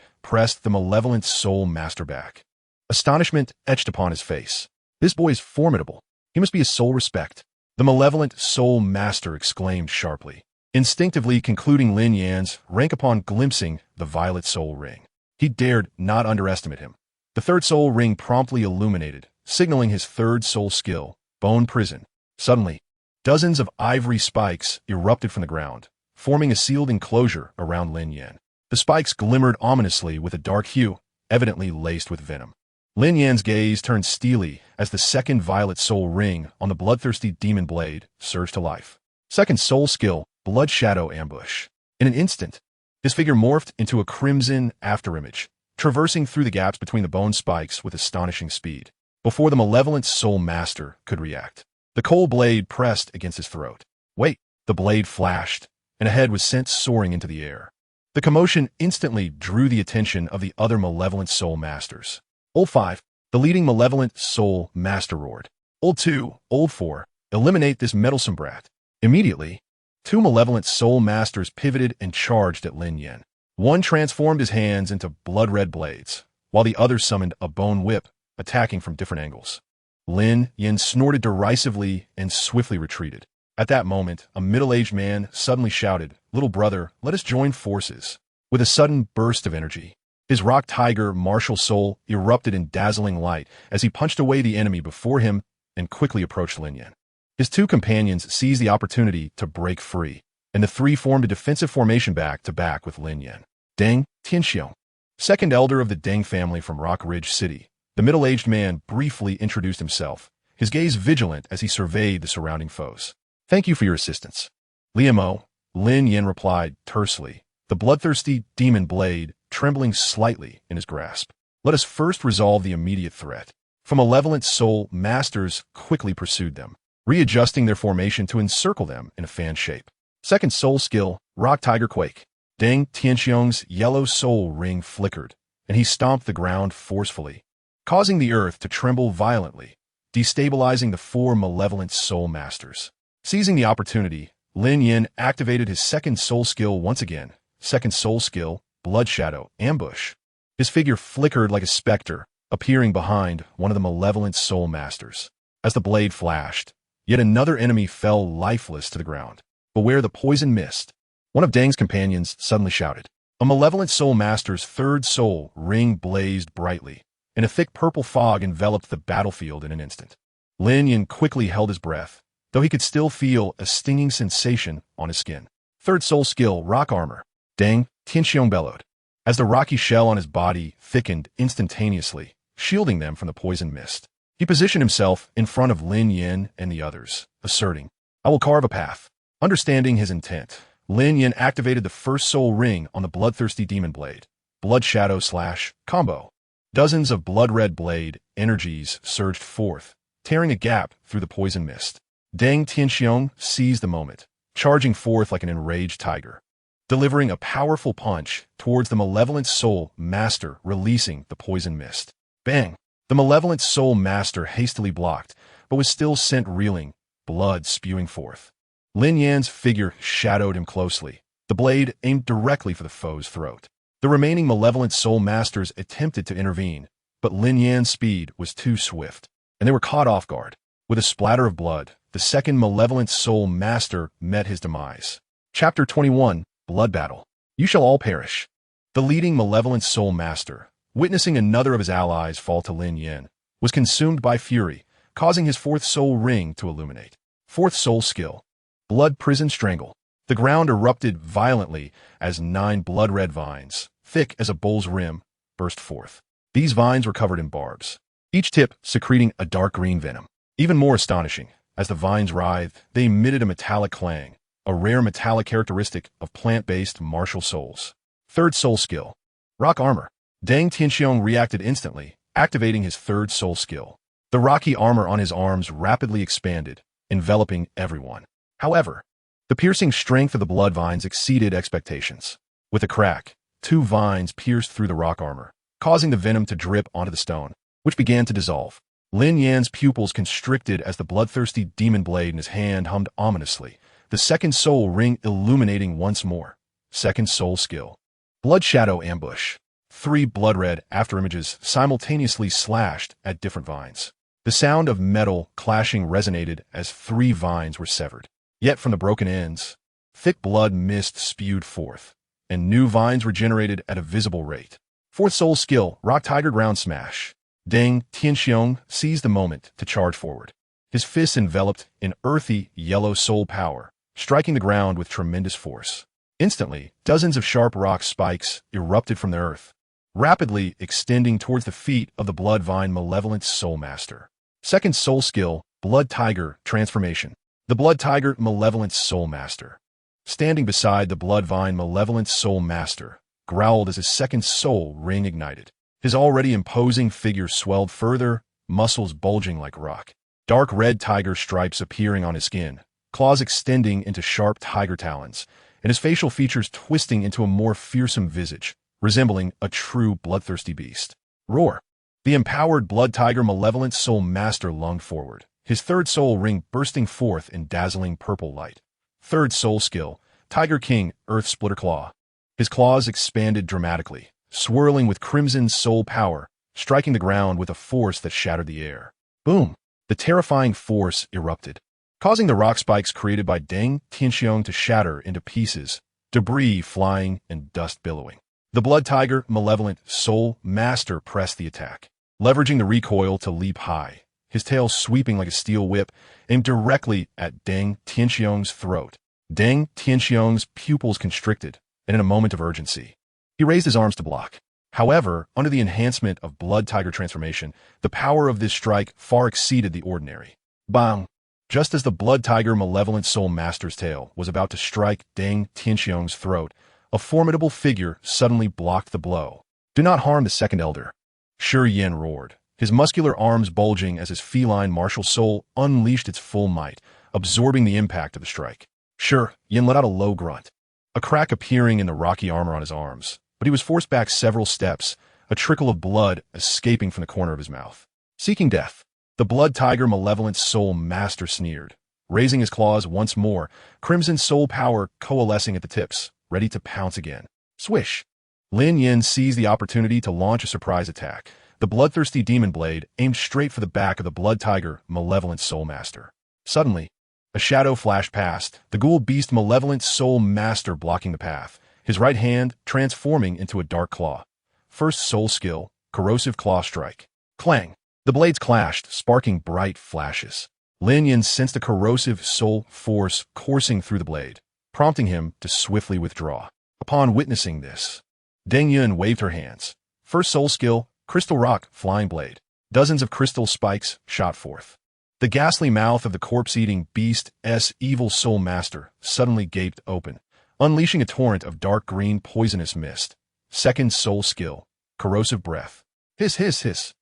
pressed the malevolent soul master back. Astonishment etched upon his face. This boy is formidable. He must be a soul respect. The malevolent soul master exclaimed sharply, instinctively concluding Lin Yan's rank upon glimpsing the violet soul ring. He dared not underestimate him. The third soul ring promptly illuminated, signaling his third soul skill, Bone Prison. Suddenly, dozens of ivory spikes erupted from the ground, forming a sealed enclosure around Lin Yan. The spikes glimmered ominously with a dark hue, evidently laced with venom. Lin Yan's gaze turned steely as the second violet soul ring on the bloodthirsty demon blade surged to life. Second soul skill, Blood Shadow Ambush. In an instant, his figure morphed into a crimson afterimage, traversing through the gaps between the bone spikes with astonishing speed. Before the malevolent soul master could react, the cold blade pressed against his throat. Wait! The blade flashed, and a head was sent soaring into the air. The commotion instantly drew the attention of the other malevolent soul masters. Old 5, the leading malevolent soul master roared. Old 2, Old 4, eliminate this meddlesome brat. Immediately, 2 malevolent soul masters pivoted and charged at Lin Yan. One transformed his hands into blood-red blades, while the other summoned a bone whip, attacking from different angles. Lin Yan snorted derisively and swiftly retreated. At that moment, a middle-aged man suddenly shouted, "Little brother, let us join forces." With a sudden burst of energy, his rock tiger martial soul erupted in dazzling light as he punched away the enemy before him and quickly approached Lin Yan. His 2 companions seized the opportunity to break free, and the 3 formed a defensive formation back-to-back with Lin Yan. Deng Tianxiong, second elder of the Deng family from Rock Ridge City. The middle-aged man briefly introduced himself, his gaze vigilant as he surveyed the surrounding foes. "Thank you for your assistance." "Liamo," Lin Yan replied tersely, the bloodthirsty demon blade trembling slightly in his grasp. "Let us first resolve the immediate threat." From malevolent soul masters quickly pursued them, readjusting their formation to encircle them in a fan shape. Second soul skill, Rock Tiger Quake. Deng Tianxiong's yellow soul ring flickered, and he stomped the ground forcefully, causing the earth to tremble violently, destabilizing the 4 malevolent soul masters. Seizing the opportunity, Lin Yan activated his second soul skill once again, second soul skill, blood shadow, ambush. His figure flickered like a specter, appearing behind one of the malevolent soul masters. As the blade flashed, yet another enemy fell lifeless to the ground. Beware the poison mist. One of Deng's companions suddenly shouted. A malevolent soul master's third soul ring blazed brightly, and a thick purple fog enveloped the battlefield in an instant. Lin Yan quickly held his breath, though he could still feel a stinging sensation on his skin. Third soul skill, rock armor. Deng Tianxiong bellowed, as the rocky shell on his body thickened instantaneously, shielding them from the poison mist. He positioned himself in front of Lin Yan and the others, asserting, I will carve a path. Understanding his intent, Lin Yan activated the first soul ring on the bloodthirsty demon blade, blood shadow / combo. Dozens of blood-red blade energies surged forth, tearing a gap through the poison mist. Deng Tianxiong seized the moment, charging forth like an enraged tiger, delivering a powerful punch towards the malevolent soul master, releasing the poison mist. Bang! The malevolent soul master hastily blocked, but was still sent reeling, blood spewing forth. Lin Yan's figure shadowed him closely, the blade aimed directly for the foe's throat. The remaining malevolent soul masters attempted to intervene, but Lin Yan's speed was too swift, and they were caught off guard. With a splatter of blood, the second malevolent soul master met his demise. Chapter 21, Blood Battle. You shall all perish. The leading malevolent soul master, witnessing another of his allies fall to Lin Yan, was consumed by fury, causing his fourth soul ring to illuminate. Fourth soul skill, Blood Prison Strangle. The ground erupted violently as 9 blood-red vines, thick as a bull's rim, burst forth. These vines were covered in barbs, each tip secreting a dark green venom. Even more astonishing, as the vines writhed, they emitted a metallic clang, a rare metallic characteristic of plant-based martial souls. Third soul skill, Rock Armor. Deng Tianxiong reacted instantly, activating his third soul skill. The rocky armor on his arms rapidly expanded, enveloping everyone. However, the piercing strength of the blood vines exceeded expectations. With a crack, 2 vines pierced through the rock armor, causing the venom to drip onto the stone, which began to dissolve. Lin Yan's pupils constricted as the bloodthirsty demon blade in his hand hummed ominously, the second soul ring illuminating once more. Second soul skill, Blood Shadow Ambush. 3 blood-red afterimages simultaneously slashed at different vines. The sound of metal clashing resonated as 3 vines were severed. Yet from the broken ends, thick blood mist spewed forth, and new vines were generated at a visible rate. Fourth soul skill, Rock Tiger Ground Smash. Deng Tianxiong seized the moment to charge forward. His fists enveloped in earthy, yellow soul power, striking the ground with tremendous force. Instantly, dozens of sharp rock spikes erupted from the earth, rapidly extending towards the feet of the blood vine malevolent soul master. Second soul skill, Blood Tiger Transformation. The Blood Tiger Malevolent Soul Master, standing beside the Blood Vine Malevolent Soul Master, growled as his second soul ring ignited. His already imposing figure swelled further, muscles bulging like rock. Dark red tiger stripes appearing on his skin, claws extending into sharp tiger talons, and his facial features twisting into a more fearsome visage, resembling a true bloodthirsty beast. Roar! The empowered Blood Tiger Malevolent Soul Master lunged forward, his third soul ring bursting forth in dazzling purple light. Third soul skill, Tiger King Earth Splitter Claw. His claws expanded dramatically, swirling with crimson soul power, striking the ground with a force that shattered the air. Boom! The terrifying force erupted, causing the rock spikes created by Deng Tianxiong to shatter into pieces, debris flying and dust billowing. The Blood Tiger Malevolent Soul Master pressed the attack, leveraging the recoil to leap high, his tail sweeping like a steel whip, aimed directly at Deng Tianxiong's throat. Deng Tianxiong's pupils constricted, and in a moment of urgency, he raised his arms to block. However, under the enhancement of Blood Tiger Transformation, the power of this strike far exceeded the ordinary. Bang! Just as the Blood Tiger Malevolent Soul Master's tail was about to strike Deng Tianxiong's throat, a formidable figure suddenly blocked the blow. Do not harm the second elder. Shi Yan roared, his muscular arms bulging as his feline martial soul unleashed its full might, absorbing the impact of the strike. Shi Yan let out a low grunt, a crack appearing in the rocky armor on his arms, but he was forced back several steps, a trickle of blood escaping from the corner of his mouth. Seeking death, the Blood Tiger Malevolent Soul Master sneered, raising his claws once more, crimson soul power coalescing at the tips, ready to pounce again. Swish! Lin Yan seized the opportunity to launch a surprise attack. The bloodthirsty demon blade aimed straight for the back of the blood tiger, malevolent soul master. Suddenly, a shadow flashed past, the ghoul beast malevolent soul master blocking the path, his right hand transforming into a dark claw. First soul skill, corrosive claw strike. Clang! The blades clashed, sparking bright flashes. Lin Yan sensed a corrosive soul force coursing through the blade, prompting him to swiftly withdraw. Upon witnessing this, Deng Yun waved her hands. First soul skill, crystal rock, flying blade. Dozens of crystal spikes shot forth. The ghastly mouth of the corpse-eating beast's evil soul master suddenly gaped open, unleashing a torrent of dark green poisonous mist. Second soul skill, corrosive breath. Hiss, hiss, hiss.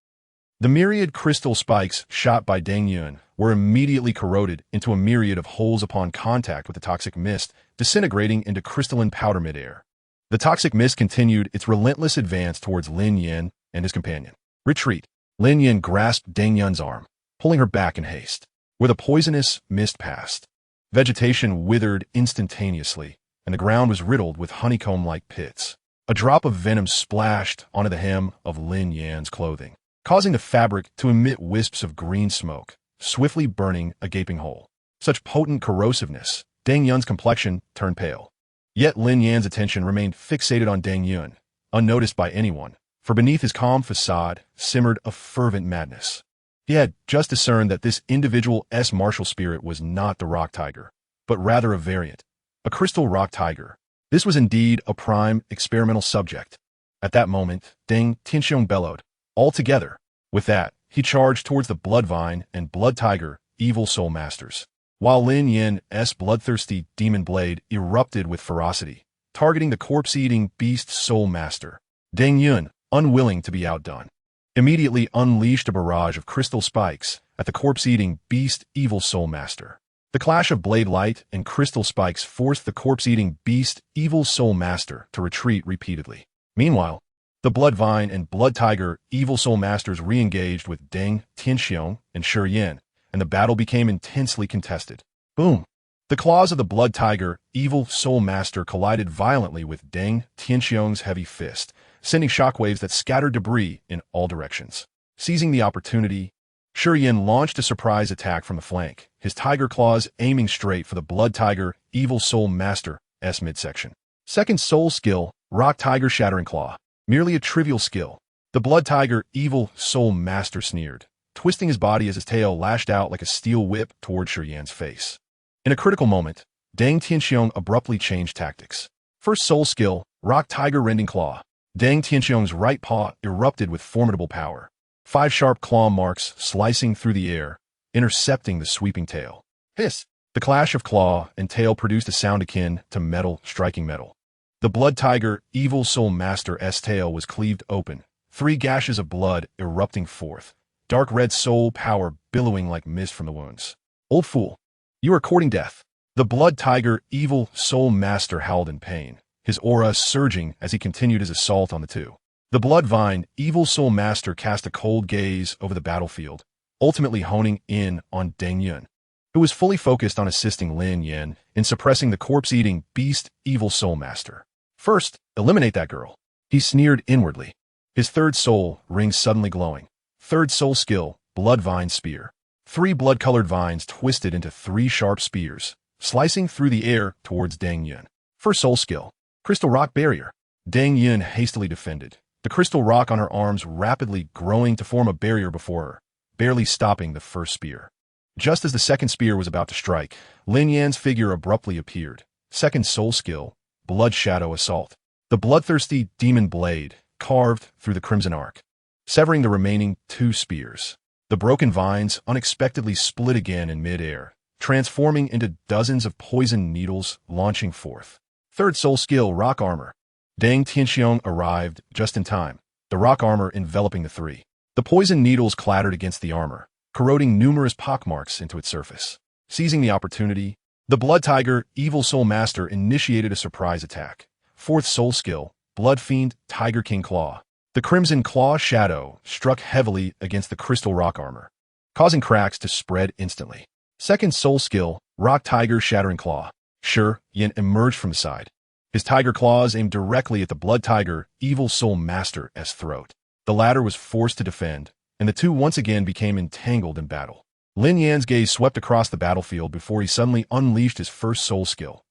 The myriad crystal spikes shot by Deng Yun were immediately corroded into a myriad of holes upon contact with the toxic mist, disintegrating into crystalline powder midair. The toxic mist continued its relentless advance towards Lin Yan and his companion. Retreat! Lin Yan grasped Deng Yun's arm, pulling her back in haste. Where the poisonous mist passed, vegetation withered instantaneously, and the ground was riddled with honeycomb-like pits. A drop of venom splashed onto the hem of Lin Yan's clothing, causing the fabric to emit wisps of green smoke, swiftly burning a gaping hole. Such potent corrosiveness, Deng Yun's complexion turned pale. Yet Lin Yan's attention remained fixated on Deng Yun, unnoticed by anyone, for beneath his calm facade simmered a fervent madness. He had just discerned that this individual's martial spirit was not the rock tiger, but rather a variant, a crystal rock tiger. This was indeed a prime experimental subject. At that moment, Deng Tianxiong bellowed. All together. With that, he charged towards the Bloodvine and Blood Tiger, evil soul masters, while Lin Yan's bloodthirsty demon blade erupted with ferocity, targeting the corpse-eating beast soul master. Deng Yun, unwilling to be outdone, immediately unleashed a barrage of crystal spikes at the corpse-eating beast evil soul master. The clash of blade light and crystal spikes forced the corpse-eating beast evil soul master to retreat repeatedly. Meanwhile, the Bloodvine and Blood Tiger evil soul masters re-engaged with Deng Tianxiong and Shi Yan, and the battle became intensely contested. Boom! The claws of the Blood Tiger evil soul master collided violently with Deng Tianxiong's heavy fist, sending shockwaves that scattered debris in all directions. Seizing the opportunity, Shi Yan launched a surprise attack from the flank, his tiger claws aiming straight for the Blood Tiger evil soul master's midsection. Second soul skill, Rock Tiger Shattering Claw. Merely a trivial skill. The Blood Tiger evil soul master sneered, twisting his body as his tail lashed out like a steel whip toward Shi Yan's face. In a critical moment, Deng Tianxiong abruptly changed tactics. First soul skill, Rock Tiger Rending Claw. Deng Tianxiong's right paw erupted with formidable power. 5 sharp claw marks slicing through the air, intercepting the sweeping tail. Hiss! The clash of claw and tail produced a sound akin to metal striking metal. The Blood Tiger evil soul master's tail was cleaved open, 3 gashes of blood erupting forth, dark red soul power billowing like mist from the wounds. Old fool, you are courting death. The Blood Tiger evil soul master howled in pain, his aura surging as he continued his assault on the two. The Bloodvine evil soul master cast a cold gaze over the battlefield, ultimately honing in on Deng Yun, who was fully focused on assisting Lin Yan in suppressing the corpse-eating beast evil soul master. First, eliminate that girl. He sneered inwardly, his third soul ring suddenly glowing. Third soul skill, Bloodvine Spear. 3 blood-colored vines twisted into 3 sharp spears, slicing through the air towards Deng Yun. First soul skill, Crystal Rock Barrier. Deng Yun hastily defended, the crystal rock on her arms rapidly growing to form a barrier before her, barely stopping the first spear. Just as the second spear was about to strike, Lin Yan's figure abruptly appeared. Second soul skill, Blood Shadow Assault. The bloodthirsty demon blade carved through the crimson arc, severing the remaining 2 spears. The broken vines unexpectedly split again in mid-air, transforming into dozens of poisoned needles launching forth. Third soul skill, Rock Armor. Deng Tianxiong arrived just in time, the rock armor enveloping the 3. The poison needles clattered against the armor, corroding numerous pockmarks into its surface. Seizing the opportunity, the Blood Tiger evil soul master initiated a surprise attack. Fourth soul skill, Blood Fiend Tiger King Claw. The crimson claw shadow struck heavily against the crystal rock armor, causing cracks to spread instantly. Second soul skill, Rock Tiger Shattering Claw. Shi Yan emerged from the side, His tiger claws aimed directly at the blood tiger, evil soul master's throat. The latter was forced to defend, and the two once again became entangled in battle. Lin Yan's gaze swept across the battlefield before he suddenly unleashed his first soul skill.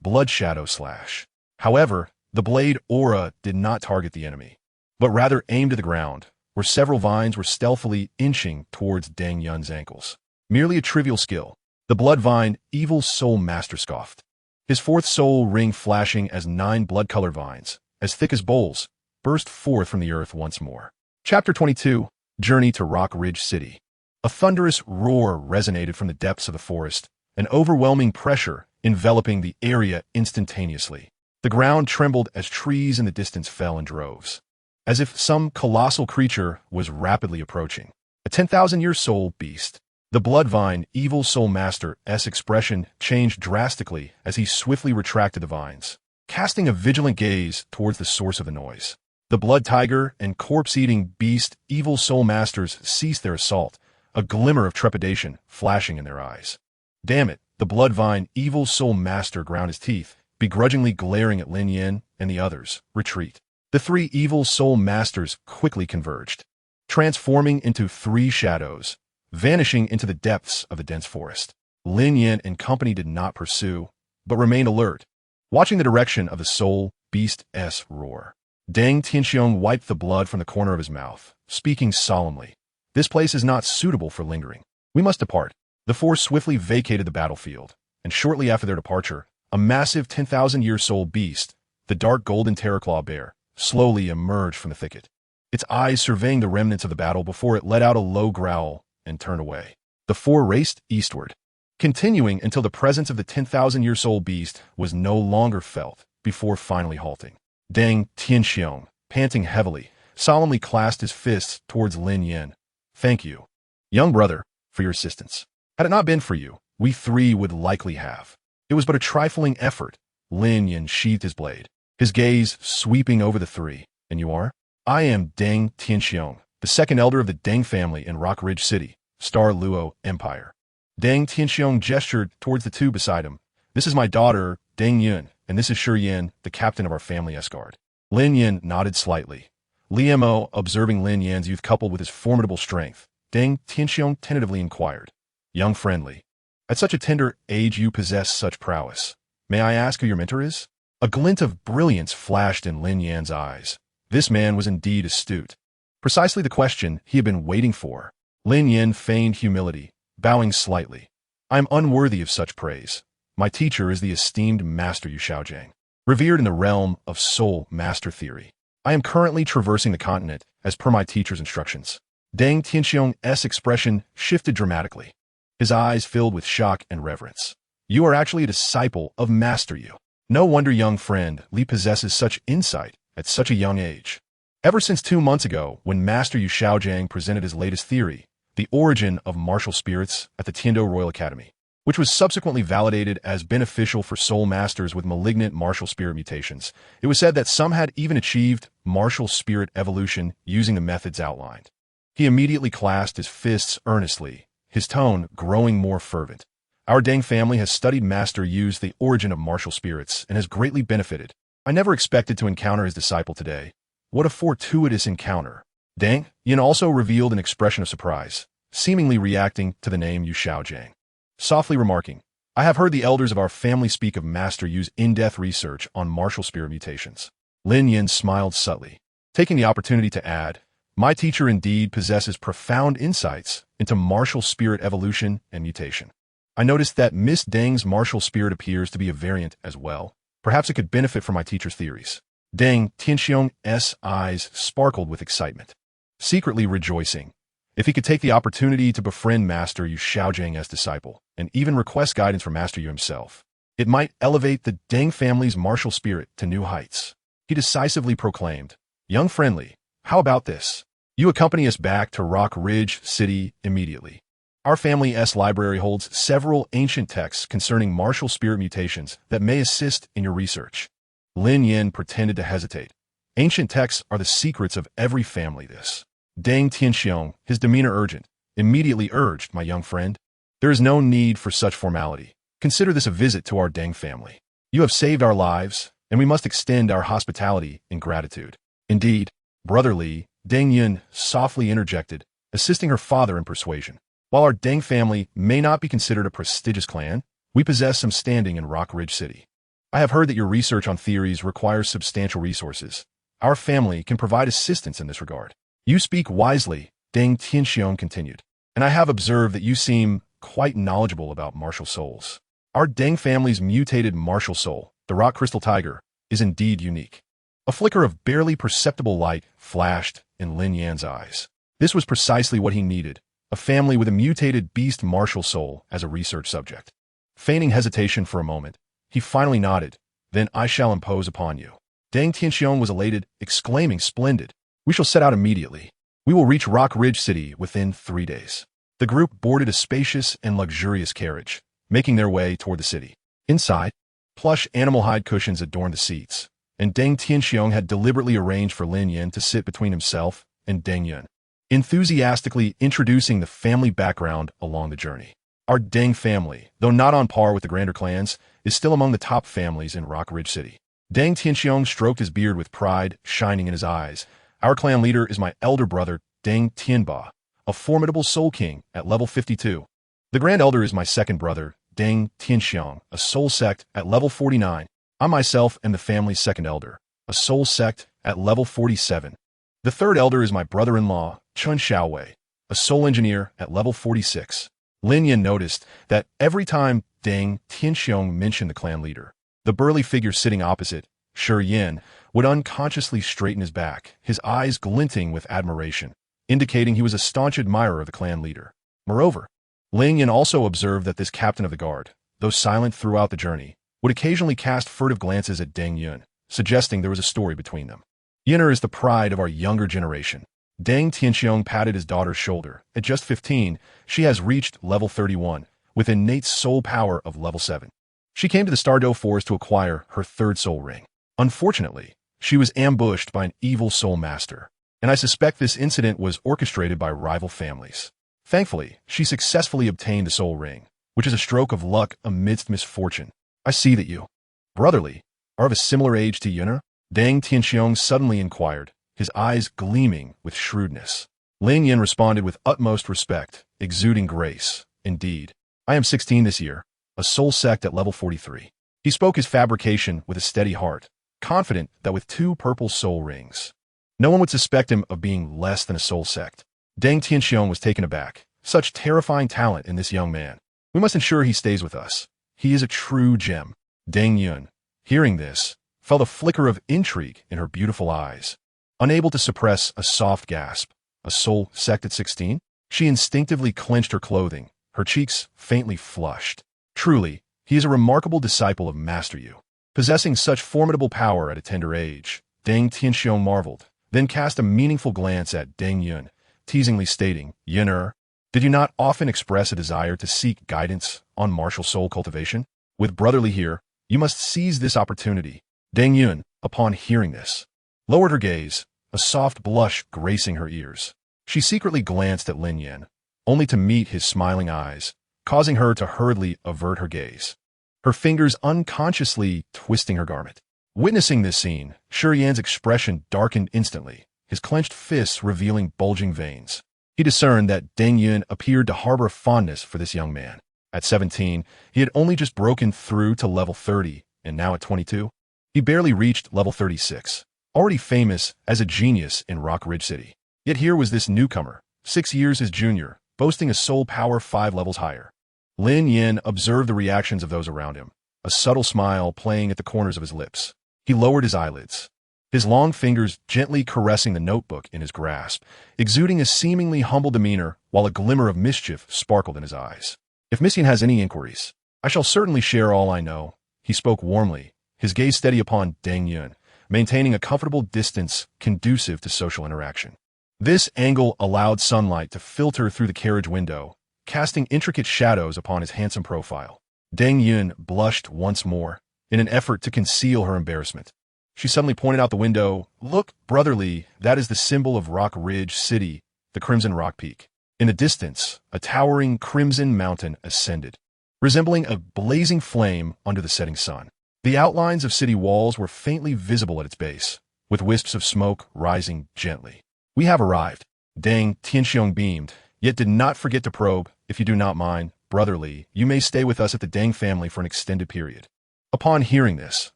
Blood Shadow Slash. However, the blade aura did not target the enemy, but rather aimed at the ground, where several vines were stealthily inching towards Deng Yun's ankles. Merely a trivial skill. The blood vine, evil soul master scoffed. His fourth soul ring flashing as 9 blood-colored vines, as thick as bowls, burst forth from the earth once more. Chapter 22, Journey to Rock Ridge City. A thunderous roar resonated from the depths of the forest, an overwhelming pressure enveloping the area instantaneously. The ground trembled as trees in the distance fell in droves, as if some colossal creature was rapidly approaching. A 10,000-year soul beast. The bloodvine, evil soul master's expression changed drastically as he swiftly retracted the vines, casting a vigilant gaze towards the source of the noise. The blood tiger and corpse-eating beast, evil soul masters ceased their assault, a glimmer of trepidation flashing in their eyes. Damn it, the bloodvine, evil soul master ground his teeth, begrudgingly glaring at Lin Yan and the others. Retreat. The 3 evil soul masters quickly converged, transforming into 3 shadows, vanishing into the depths of the dense forest. Lin Yan and company did not pursue, but remained alert, watching the direction of the soul beast's roar. Deng Tianxiong wiped the blood from the corner of his mouth, speaking solemnly. This place is not suitable for lingering. We must depart. The 4 swiftly vacated the battlefield, and shortly after their departure, a massive 10,000-year soul beast, the dark golden terraclaw bear, slowly emerged from the thicket, its eyes surveying the remnants of the battle before it let out a low growl and turned away. The 4 raced eastward, continuing until the presence of the 10,000-year soul beast was no longer felt, before finally halting. Deng Tianxiong, panting heavily, solemnly clasped his fists towards Lin Yan. Thank you, young brother, for your assistance. Had it not been for you, we 3 would likely have. It was but a trifling effort. Lin Yan sheathed his blade, his gaze sweeping over the 3. And you are? I am Deng Tianxiong, the second elder of the Deng family in Rock Ridge City, Star Luo Empire. Deng Tianxiong gestured towards the 2 beside him. This is my daughter, Deng Yun, and this is Shi Yan, the captain of our family escort. Lin Yan nodded slightly. Li Mo, observing Lin Yan's youth coupled with his formidable strength, Deng Tianxiong tentatively inquired. Young friendly, at such a tender age you possess such prowess. May I ask who your mentor is? A glint of brilliance flashed in Lin Yan's eyes. This man was indeed astute. Precisely the question he had been waiting for. Lin Yan feigned humility, bowing slightly. I am unworthy of such praise. My teacher is the esteemed Master Yu Xiaogang, revered in the realm of soul master theory. I am currently traversing the continent as per my teacher's instructions. Deng Tianxiong's expression shifted dramatically. His eyes filled with shock and reverence. You are actually a disciple of Master Yu. No wonder, young friend, Li possesses such insight at such a young age. Ever since 2 months ago, when Master Yu Xiaogang presented his latest theory, the origin of martial spirits at the Tiando Royal Academy, which was subsequently validated as beneficial for soul masters with malignant martial spirit mutations, it was said that some had even achieved martial spirit evolution using the methods outlined. He immediately clasped his fists earnestly, his tone growing more fervent. Our Deng family has studied Master Yu's The Origin of Martial Spirits and has greatly benefited. I never expected to encounter his disciple today. What a fortuitous encounter. Deng Yan also revealed an expression of surprise, seemingly reacting to the name Yu Xiaogang, softly remarking, I have heard the elders of our family speak of Master Yu's in-depth research on martial spirit mutations. Lin Yan smiled subtly, taking the opportunity to add, my teacher indeed possesses profound insights into martial spirit evolution and mutation. I noticed that Miss Deng's martial spirit appears to be a variant as well. Perhaps it could benefit from my teacher's theories. Deng Tianxiong's eyes sparkled with excitement, secretly rejoicing. If he could take the opportunity to befriend Master Yu Xiaogang as disciple, and even request guidance from Master Yu himself, it might elevate the Deng family's martial spirit to new heights. He decisively proclaimed, young friendly, how about this? You accompany us back to Rock Ridge City immediately. Our family's library holds several ancient texts concerning martial spirit mutations that may assist in your research. Lin Yan pretended to hesitate. Ancient texts are the secrets of every family. This. Deng Tianxiong, his demeanor urgent, immediately urged, my young friend. There is no need for such formality. Consider this a visit to our Deng family. You have saved our lives, and we must extend our hospitality in gratitude. Indeed, Brother Li, Deng Yun softly interjected, assisting her father in persuasion. While our Deng family may not be considered a prestigious clan, we possess some standing in Rock Ridge City. I have heard that your research on theories requires substantial resources. Our family can provide assistance in this regard. You speak wisely, Deng Tianxiong continued, and I have observed that you seem quite knowledgeable about martial souls. Our Deng family's mutated martial soul, the Rock Crystal Tiger, is indeed unique. A flicker of barely perceptible light flashed in Lin Yan's eyes. This was precisely what he needed, a family with a mutated beast martial soul as a research subject. Feigning hesitation for a moment, he finally nodded. Then I shall impose upon you. Deng Tianxiong was elated, exclaiming, "Splendid! We shall set out immediately. We will reach Rock Ridge City within 3 days." The group boarded a spacious and luxurious carriage, making their way toward the city. Inside, plush animal hide cushions adorned the seats, and Deng Tianxiong had deliberately arranged for Lin Yan to sit between himself and Deng Yun, enthusiastically introducing the family background along the journey. Our Deng family, though not on par with the grander clans, is still among the top families in Rock Ridge City. Deng Tianxiong stroked his beard with pride shining in his eyes. Our clan leader is my elder brother, Deng Tianba, a formidable soul king at level 52. The grand elder is my second brother, Deng Tianxiong, a soul sect at level 49. I myself am the family's second elder, a soul sect at level 47. The third elder is my brother-in-law, Chun Xiaowei, a soul engineer at level 46. Lin Yan noticed that every time Deng Tianxiong mentioned the clan leader, the burly figure sitting opposite, Shi Yin, would unconsciously straighten his back, his eyes glinting with admiration, indicating he was a staunch admirer of the clan leader. Moreover, Lin Yan also observed that this captain of the guard, though silent throughout the journey, would occasionally cast furtive glances at Deng Yun, suggesting there was a story between them. Yinner is the pride of our younger generation. Deng Tianxiong patted his daughter's shoulder. At just 15, she has reached level 31, with innate soul power of level 7. She came to the Stardow Forest to acquire her third soul ring. Unfortunately, she was ambushed by an evil soul master, and I suspect this incident was orchestrated by rival families. Thankfully, she successfully obtained the soul ring, which is a stroke of luck amidst misfortune. I see that you, brotherly, are of a similar age to Yunner? Deng Tianxiong suddenly inquired, his eyes gleaming with shrewdness. Lin Yan responded with utmost respect, exuding grace. Indeed, I am 16 this year, a soul sect at level 43. He spoke his fabrication with a steady heart, confident that with 2 purple soul rings, no one would suspect him of being less than a soul sect. Deng Tianxiong was taken aback. Such terrifying talent in this young man. We must ensure he stays with us. He is a true gem. Deng Yun, hearing this, felt a flicker of intrigue in her beautiful eyes. Unable to suppress a soft gasp, a soul sect at 16, she instinctively clenched her clothing, her cheeks faintly flushed. Truly, he is a remarkable disciple of Master Yu. Possessing such formidable power at a tender age, Deng Tianxiong marveled, then cast a meaningful glance at Deng Yun, teasingly stating, "Yunner, did you not often express a desire to seek guidance on martial soul cultivation? With brotherly here, you must seize this opportunity." Deng Yun, upon hearing this, lowered her gaze, a soft blush gracing her ears. She secretly glanced at Lin Yan, only to meet his smiling eyes, causing her to hurriedly avert her gaze, her fingers unconsciously twisting her garment. Witnessing this scene, Shi Yan's expression darkened instantly, his clenched fists revealing bulging veins. He discerned that Deng Yun appeared to harbor a fondness for this young man. At 17, he had only just broken through to level 30, and now at 22, he barely reached level 36, already famous as a genius in Rock Ridge City. Yet here was this newcomer, 6 years his junior, boasting a soul power 5 levels higher. Lin Yan observed the reactions of those around him, a subtle smile playing at the corners of his lips. He lowered his eyelids, his long fingers gently caressing the notebook in his grasp, exuding a seemingly humble demeanor while a glimmer of mischief sparkled in his eyes. "If Miss Yan has any inquiries, I shall certainly share all I know." He spoke warmly, his gaze steady upon Deng Yun, maintaining a comfortable distance conducive to social interaction. This angle allowed sunlight to filter through the carriage window, casting intricate shadows upon his handsome profile. Deng Yun blushed once more, in an effort to conceal her embarrassment. She suddenly pointed out the window. "Look, brotherly, that is the symbol of Rock Ridge City, the Crimson Rock Peak." In the distance, a towering crimson mountain ascended, resembling a blazing flame under the setting sun. The outlines of city walls were faintly visible at its base, with wisps of smoke rising gently. "We have arrived." Deng Tianxiong beamed, yet did not forget to probe. "If you do not mind, Brother Li, you may stay with us at the Deng family for an extended period." Upon hearing this,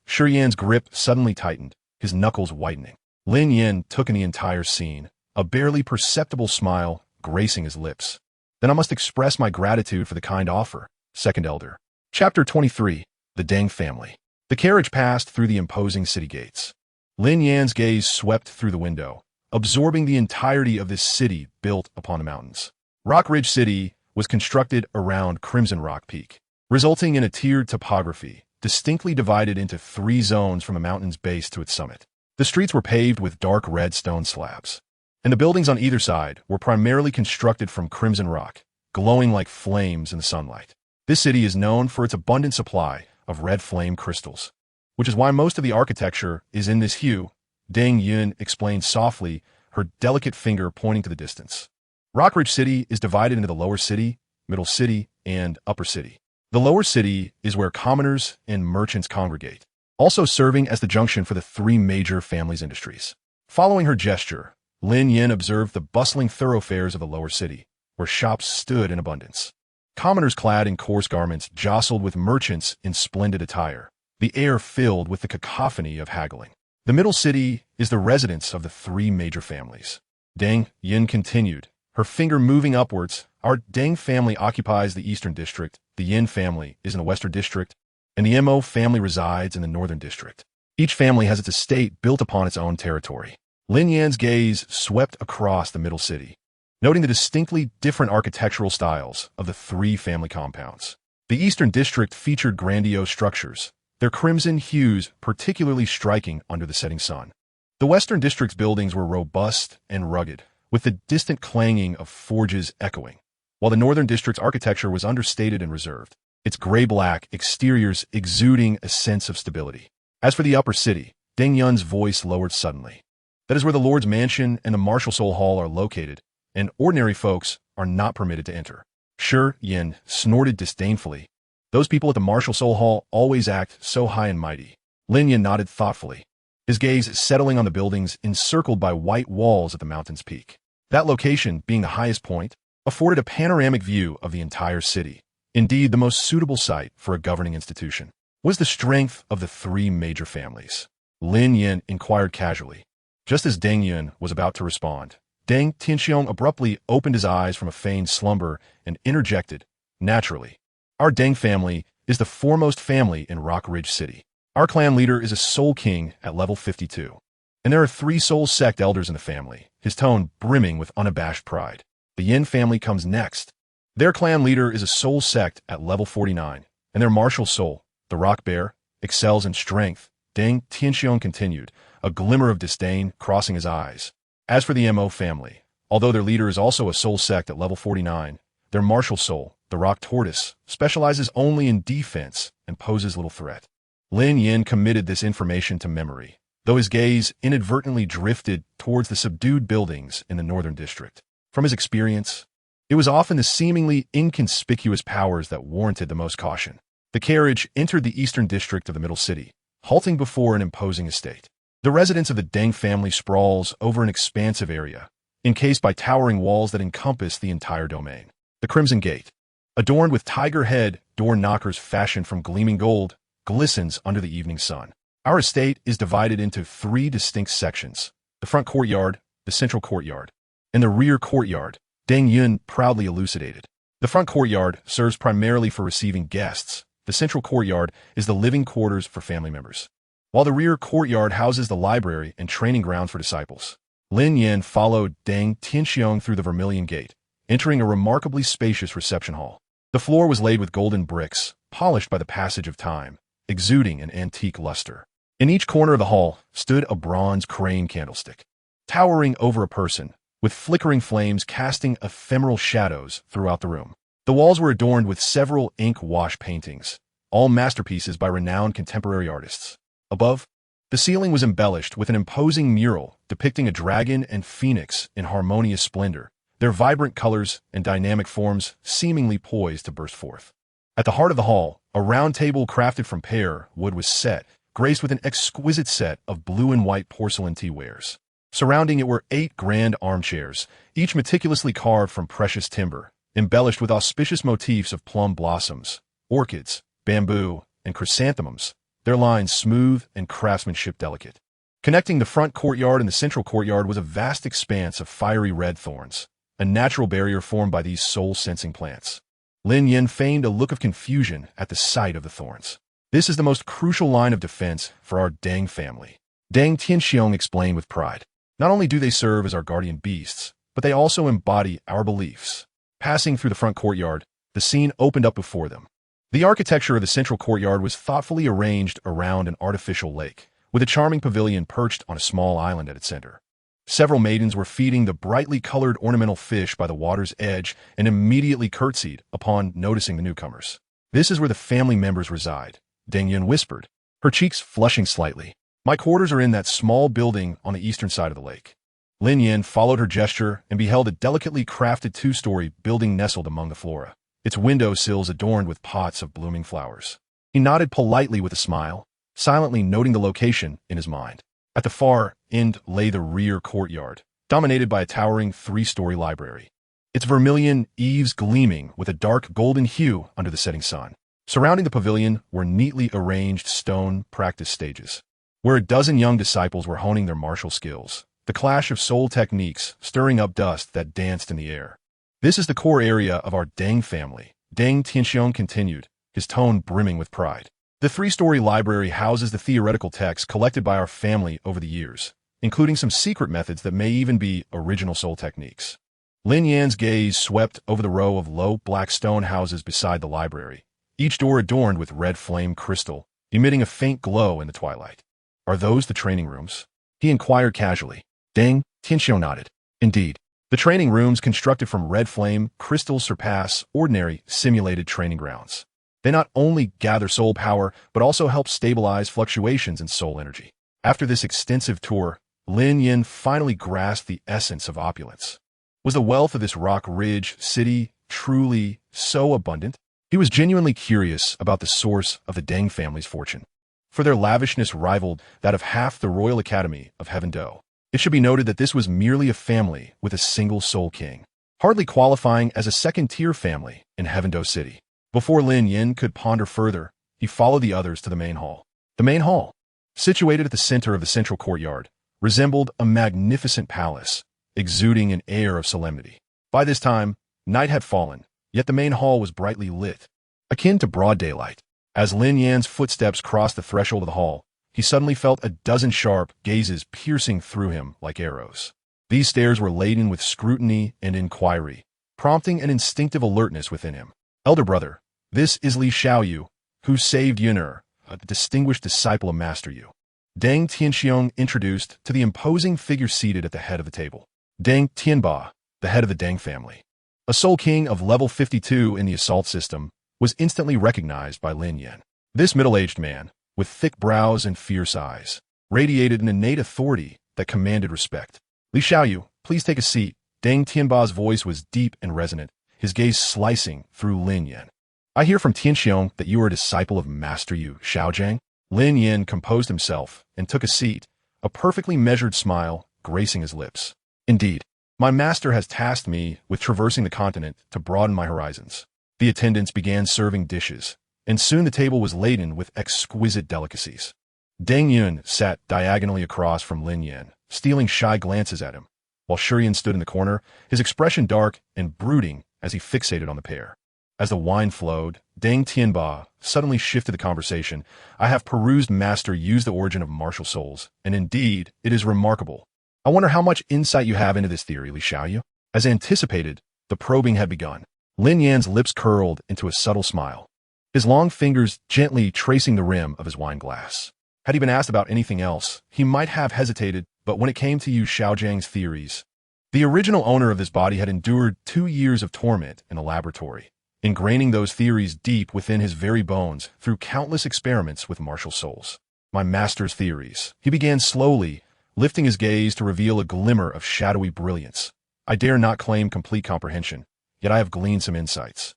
Shi Yan's grip suddenly tightened, his knuckles whitening. Lin Yan took in the entire scene, a barely perceptible smile gracing his lips. "Then I must express my gratitude for the kind offer." Second Elder. Chapter 23. The Deng Family. The carriage passed through the imposing city gates. Lin Yan's gaze swept through the window, absorbing the entirety of this city built upon the mountains. Rock Ridge City was constructed around Crimson Rock Peak, resulting in a tiered topography, distinctly divided into 3 zones from the mountain's base to its summit. The streets were paved with dark red stone slabs, and the buildings on either side were primarily constructed from crimson rock, glowing like flames in the sunlight. This city is known for its abundant supply of red flame crystals, which is why most of the architecture is in this hue. Deng Yun explained softly, her delicate finger pointing to the distance. Rockridge City is divided into the lower city, middle city, and upper city. The lower city is where commoners and merchants congregate, also serving as the junction for the 3 major families' industries. Following her gesture, Lin Yan observed the bustling thoroughfares of the lower city, where shops stood in abundance. Commoners clad in coarse garments jostled with merchants in splendid attire, the air filled with the cacophony of haggling. The middle city is the residence of the 3 major families. Deng Yin continued, her finger moving upwards. Our Deng family occupies the eastern district, the Yin family is in the western district, and the Mo family resides in the northern district. Each family has its estate built upon its own territory. Lin Yan's gaze swept across the middle city, noting the distinctly different architectural styles of the 3 family compounds. The eastern district featured grandiose structures, their crimson hues particularly striking under the setting sun. The western district's buildings were robust and rugged, with the distant clanging of forges echoing, while the northern district's architecture was understated and reserved, its gray-black exteriors exuding a sense of stability. As for the upper city, Deng Yun's voice lowered suddenly. That is where the Lord's Mansion and the Martial Soul Hall are located, and ordinary folks are not permitted to enter. Shi Yan snorted disdainfully. Those people at the Martial Soul Hall always act so high and mighty. Lin Yan nodded thoughtfully, his gaze settling on the buildings encircled by white walls at the mountain's peak. That location, being the highest point, afforded a panoramic view of the entire city. Indeed, the most suitable site for a governing institution. Was the strength of the 3 major families? Lin Yan inquired casually. Just as Deng Yun was about to respond, Deng Tianxiong abruptly opened his eyes from a feigned slumber and interjected, naturally. Our Deng family is the foremost family in Rock Ridge City. Our clan leader is a Soul King at level 52. And there are 3 Soul Sect elders in the family, his tone brimming with unabashed pride. The Yin family comes next. Their clan leader is a Soul Sect at level 49, and their martial soul, the Rock Bear, excels in strength. Deng Tianxiong continued, a glimmer of disdain crossing his eyes. As for the Mo family, although their leader is also a Soul Sect at level 49, their martial soul, the Rock Tortoise, specializes only in defense and poses little threat. Lin Yan committed this information to memory, though his gaze inadvertently drifted towards the subdued buildings in the northern district. From his experience, it was often the seemingly inconspicuous powers that warranted the most caution. The carriage entered the eastern district of the middle city, halting before an imposing estate. The residence of the Deng family sprawls over an expansive area, encased by towering walls that encompass the entire domain. The Crimson Gate, adorned with tiger head door knockers fashioned from gleaming gold, glistens under the evening sun. Our estate is divided into 3 distinct sections: the front courtyard, the central courtyard, and the rear courtyard. Deng Yun proudly elucidated. The front courtyard serves primarily for receiving guests. The central courtyard is the living quarters for family members, while the rear courtyard houses the library and training grounds for disciples. Lin Yan followed Deng Tianxiong through the Vermilion Gate, entering a remarkably spacious reception hall. The floor was laid with golden bricks, polished by the passage of time, exuding an antique luster. In each corner of the hall stood a bronze crane candlestick, towering over a person, with flickering flames casting ephemeral shadows throughout the room. The walls were adorned with several ink wash paintings, all masterpieces by renowned contemporary artists. Above, the ceiling was embellished with an imposing mural depicting a dragon and phoenix in harmonious splendor, their vibrant colors and dynamic forms seemingly poised to burst forth. At the heart of the hall A round table crafted from pear wood was set, graced with an exquisite set of blue and white porcelain teawares. Surrounding it were 8 grand armchairs, each meticulously carved from precious timber, embellished with auspicious motifs of plum blossoms, orchids, bamboo, and chrysanthemums, their lines smooth and craftsmanship delicate. Connecting the front courtyard and the central courtyard was a vast expanse of fiery red thorns, a natural barrier formed by these soul-sensing plants. Lin Yan feigned a look of confusion at the sight of the thorns. This is the most crucial line of defense for our Deng family. Deng Tianxiong explained with pride. Not only do they serve as our guardian beasts, but they also embody our beliefs. Passing through the front courtyard, the scene opened up before them. The architecture of the central courtyard was thoughtfully arranged around an artificial lake, with a charming pavilion perched on a small island at its center. Several maidens were feeding the brightly colored ornamental fish by the water's edge and immediately curtsied upon noticing the newcomers. This is where the family members reside, Deng Yun whispered, her cheeks flushing slightly. My quarters are in that small building on the eastern side of the lake. Lin Yan followed her gesture and beheld a delicately crafted 2-story building nestled among the flora, its window sills adorned with pots of blooming flowers. He nodded politely with a smile, silently noting the location in his mind. At the far end lay the rear courtyard, dominated by a towering 3-story library, its vermilion eaves gleaming with a dark golden hue under the setting sun. Surrounding the pavilion were neatly arranged stone practice stages, where a dozen young disciples were honing their martial skills, the clash of soul techniques stirring up dust that danced in the air. This is the core area of our Deng family, Deng Tianxiong continued, his tone brimming with pride. The 3-story library houses the theoretical texts collected by our family over the years, including some secret methods that may even be original soul techniques. Lin Yan's gaze swept over the row of low black stone houses beside the library, each door adorned with red flame crystal, emitting a faint glow in the twilight. Are those the training rooms? He inquired casually. Deng Tianxiong nodded. Indeed. The training rooms constructed from red flame crystals surpass ordinary simulated training grounds. They not only gather soul power, but also help stabilize fluctuations in soul energy. After this extensive tour, Lin Yan finally grasped the essence of opulence. Was the wealth of this rock-ridge city truly so abundant? He was genuinely curious about the source of the Deng family's fortune, for their lavishness rivaled that of half the Royal Academy of Heaven Do. It should be noted that this was merely a family with a single soul king, hardly qualifying as a second-tier family in Heaven Do City. Before Lin Yan could ponder further, he followed the others to the main hall. The main hall, situated at the center of the central courtyard, resembled a magnificent palace, exuding an air of solemnity. By this time, night had fallen, yet the main hall was brightly lit, akin to broad daylight. As Lin Yan's footsteps crossed the threshold of the hall, he suddenly felt a dozen sharp gazes piercing through him like arrows. These stares were laden with scrutiny and inquiry, prompting an instinctive alertness within him. Elder brother, this is Li Xiaoyu, who saved Yun'er, a distinguished disciple of Master Yu. Deng Tianxiong introduced to the imposing figure seated at the head of the table. Deng Tianba, the head of the Deng family. A soul king of level 52 in the assault system, was instantly recognized by Lin Yan. This middle-aged man, with thick brows and fierce eyes, radiated an innate authority that commanded respect. Li Xiaoyu, please take a seat. Deng Tianba's voice was deep and resonant, his gaze slicing through Lin Yan. I hear from Tianxiong that you are a disciple of Master Yu Xiaogang. Lin Yan composed himself and took a seat, a perfectly measured smile gracing his lips. Indeed, my master has tasked me with traversing the continent to broaden my horizons. The attendants began serving dishes, and soon the table was laden with exquisite delicacies. Deng Yun sat diagonally across from Lin Yan, stealing shy glances at him, while Shurian stood in the corner, his expression dark and brooding as he fixated on the pair. As the wine flowed, Deng Tianba suddenly shifted the conversation. I have perused Master Yu's The Origin of Martial Souls, and indeed, it is remarkable. I wonder how much insight you have into this theory, Li Xiaoyu. As anticipated, the probing had begun. Lin Yan's lips curled into a subtle smile, his long fingers gently tracing the rim of his wine glass. Had he been asked about anything else, he might have hesitated, but when it came to Yu Xiaogang's theories, the original owner of this body had endured 2 years of torment in a laboratory, ingraining those theories deep within his very bones through countless experiments with martial souls. My master's theories. He began slowly, lifting his gaze to reveal a glimmer of shadowy brilliance. I dare not claim complete comprehension, yet I have gleaned some insights.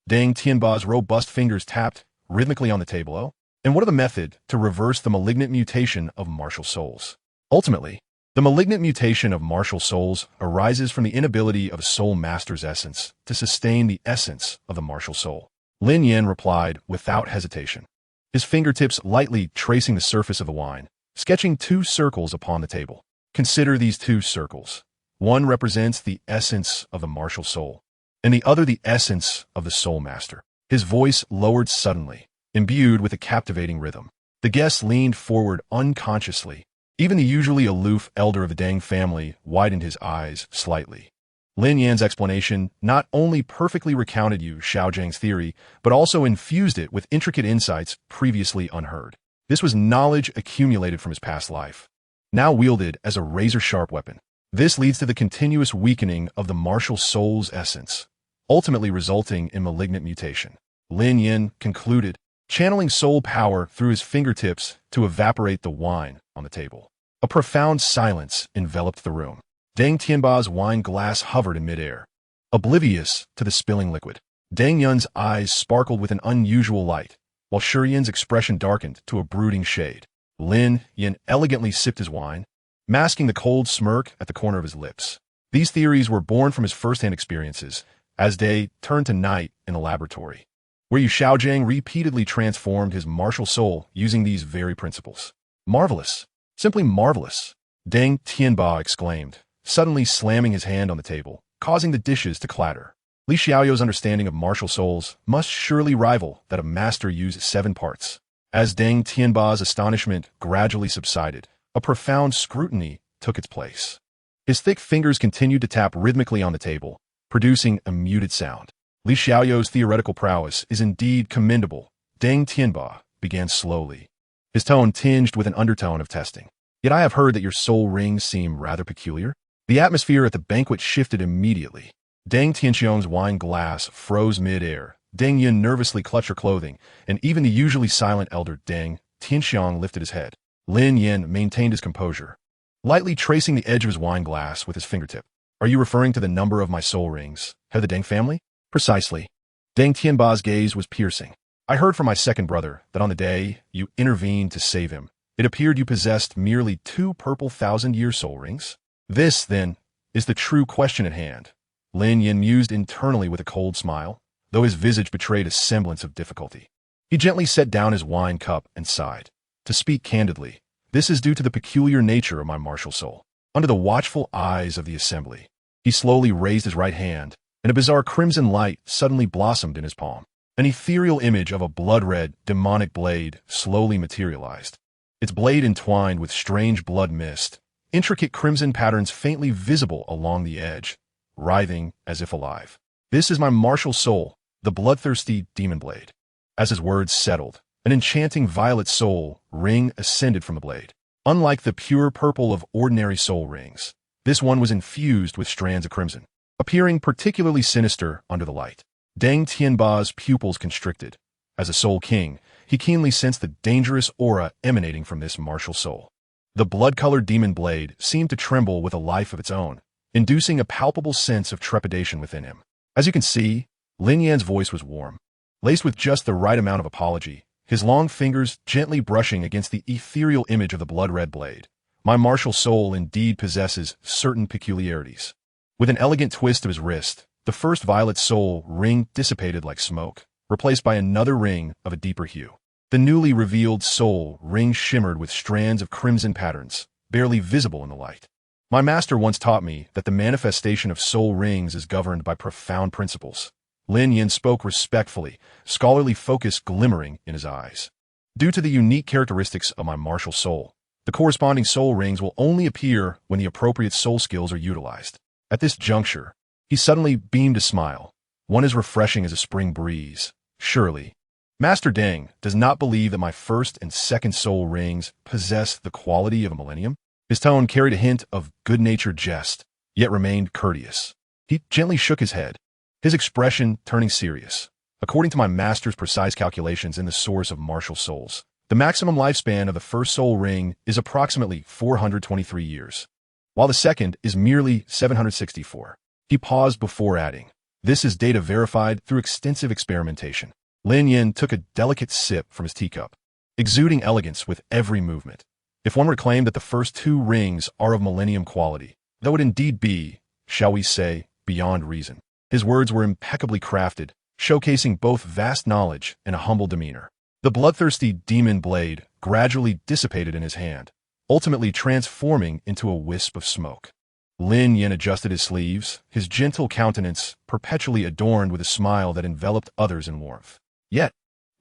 Deng Tianba's robust fingers tapped rhythmically on the table. And what of the method to reverse the malignant mutation of martial souls? Ultimately, the malignant mutation of martial souls arises from the inability of a soul master's essence to sustain the essence of the martial soul. Lin Yan replied without hesitation, his fingertips lightly tracing the surface of the wine, sketching 2 circles upon the table. Consider these 2 circles. One represents the essence of the martial soul, and the other the essence of the soul master. His voice lowered suddenly, imbued with a captivating rhythm. The guest leaned forward unconsciously. Even the usually aloof elder of the Deng family widened his eyes slightly. Lin Yan's explanation not only perfectly recounted Yu Xiaogang's theory, but also infused it with intricate insights previously unheard. This was knowledge accumulated from his past life, now wielded as a razor-sharp weapon. This leads to the continuous weakening of the martial soul's essence, ultimately resulting in malignant mutation. Lin Yan concluded, channeling soul power through his fingertips to evaporate the wine on the table. A profound silence enveloped the room. Deng Tianba's wine glass hovered in midair, oblivious to the spilling liquid. Deng Yun's eyes sparkled with an unusual light, while Shurian's expression darkened to a brooding shade. Lin Yan elegantly sipped his wine, masking the cold smirk at the corner of his lips. These theories were born from his first-hand experiences, as day turned to night in the laboratory, where Yu Xiaogang repeatedly transformed his martial soul using these very principles. Marvelous. Simply marvelous, Deng Tianba exclaimed, suddenly slamming his hand on the table, causing the dishes to clatter. Li Xiaoyo's understanding of martial souls must surely rival that of Master Yu's 7 parts. As Deng Tianba's astonishment gradually subsided, a profound scrutiny took its place. His thick fingers continued to tap rhythmically on the table, producing a muted sound. Li Xiaoyo's theoretical prowess is indeed commendable, Deng Tianba began slowly, his tone tinged with an undertone of testing. Yet I have heard that your soul rings seem rather peculiar. The atmosphere at the banquet shifted immediately. Deng Tianxiong's wine glass froze mid-air. Deng Yun nervously clutched her clothing, and even the usually silent elder Deng Tianxiong lifted his head. Lin Yan maintained his composure, lightly tracing the edge of his wine glass with his fingertip. Are you referring to the number of my soul rings, head of the Deng family? Precisely. Deng Tianba's gaze was piercing. I heard from my second brother that on the day you intervened to save him, it appeared you possessed merely 2 purple 1,000-year soul rings. This, then, is the true question at hand. Lin Yan mused internally with a cold smile, though his visage betrayed a semblance of difficulty. He gently set down his wine cup and sighed. To speak candidly, this is due to the peculiar nature of my martial soul. Under the watchful eyes of the assembly, he slowly raised his right hand, and a bizarre crimson light suddenly blossomed in his palm. An ethereal image of a blood-red, demonic blade slowly materialized. Its blade entwined with strange blood mist, intricate crimson patterns faintly visible along the edge, writhing as if alive. This is my martial soul, the bloodthirsty demon blade. As his words settled, an enchanting violet soul ring ascended from the blade. Unlike the pure purple of ordinary soul rings, this one was infused with strands of crimson, appearing particularly sinister under the light. Deng Tianba's pupils constricted. As a soul king, he keenly sensed the dangerous aura emanating from this martial soul. The blood-colored demon blade seemed to tremble with a life of its own, inducing a palpable sense of trepidation within him. As you can see, Lin Yan's voice was warm, laced with just the right amount of apology, his long fingers gently brushing against the ethereal image of the blood-red blade. My martial soul indeed possesses certain peculiarities. With an elegant twist of his wrist, the first violet soul ring dissipated like smoke, replaced by another ring of a deeper hue. The newly revealed soul ring shimmered with strands of crimson patterns, barely visible in the light. My master once taught me that the manifestation of soul rings is governed by profound principles. Lin Yan spoke respectfully, scholarly focus glimmering in his eyes. Due to the unique characteristics of my martial soul, the corresponding soul rings will only appear when the appropriate soul skills are utilized. At this juncture, he suddenly beamed a smile, one as refreshing as a spring breeze. Surely, Master Deng does not believe that my first and second soul rings possess the quality of a millennium? His tone carried a hint of good-natured jest, yet remained courteous. He gently shook his head, his expression turning serious. According to my master's precise calculations in the source of martial souls, the maximum lifespan of the first soul ring is approximately 423 years, while the second is merely 764. He paused before adding, this is data verified through extensive experimentation. Lin Yan took a delicate sip from his teacup, exuding elegance with every movement. If one were to claim that the first 2 rings are of millennium quality, that would indeed be, shall we say, beyond reason. His words were impeccably crafted, showcasing both vast knowledge and a humble demeanor. The bloodthirsty demon blade gradually dissipated in his hand, ultimately transforming into a wisp of smoke. Lin Yan adjusted his sleeves, his gentle countenance perpetually adorned with a smile that enveloped others in warmth. Yet,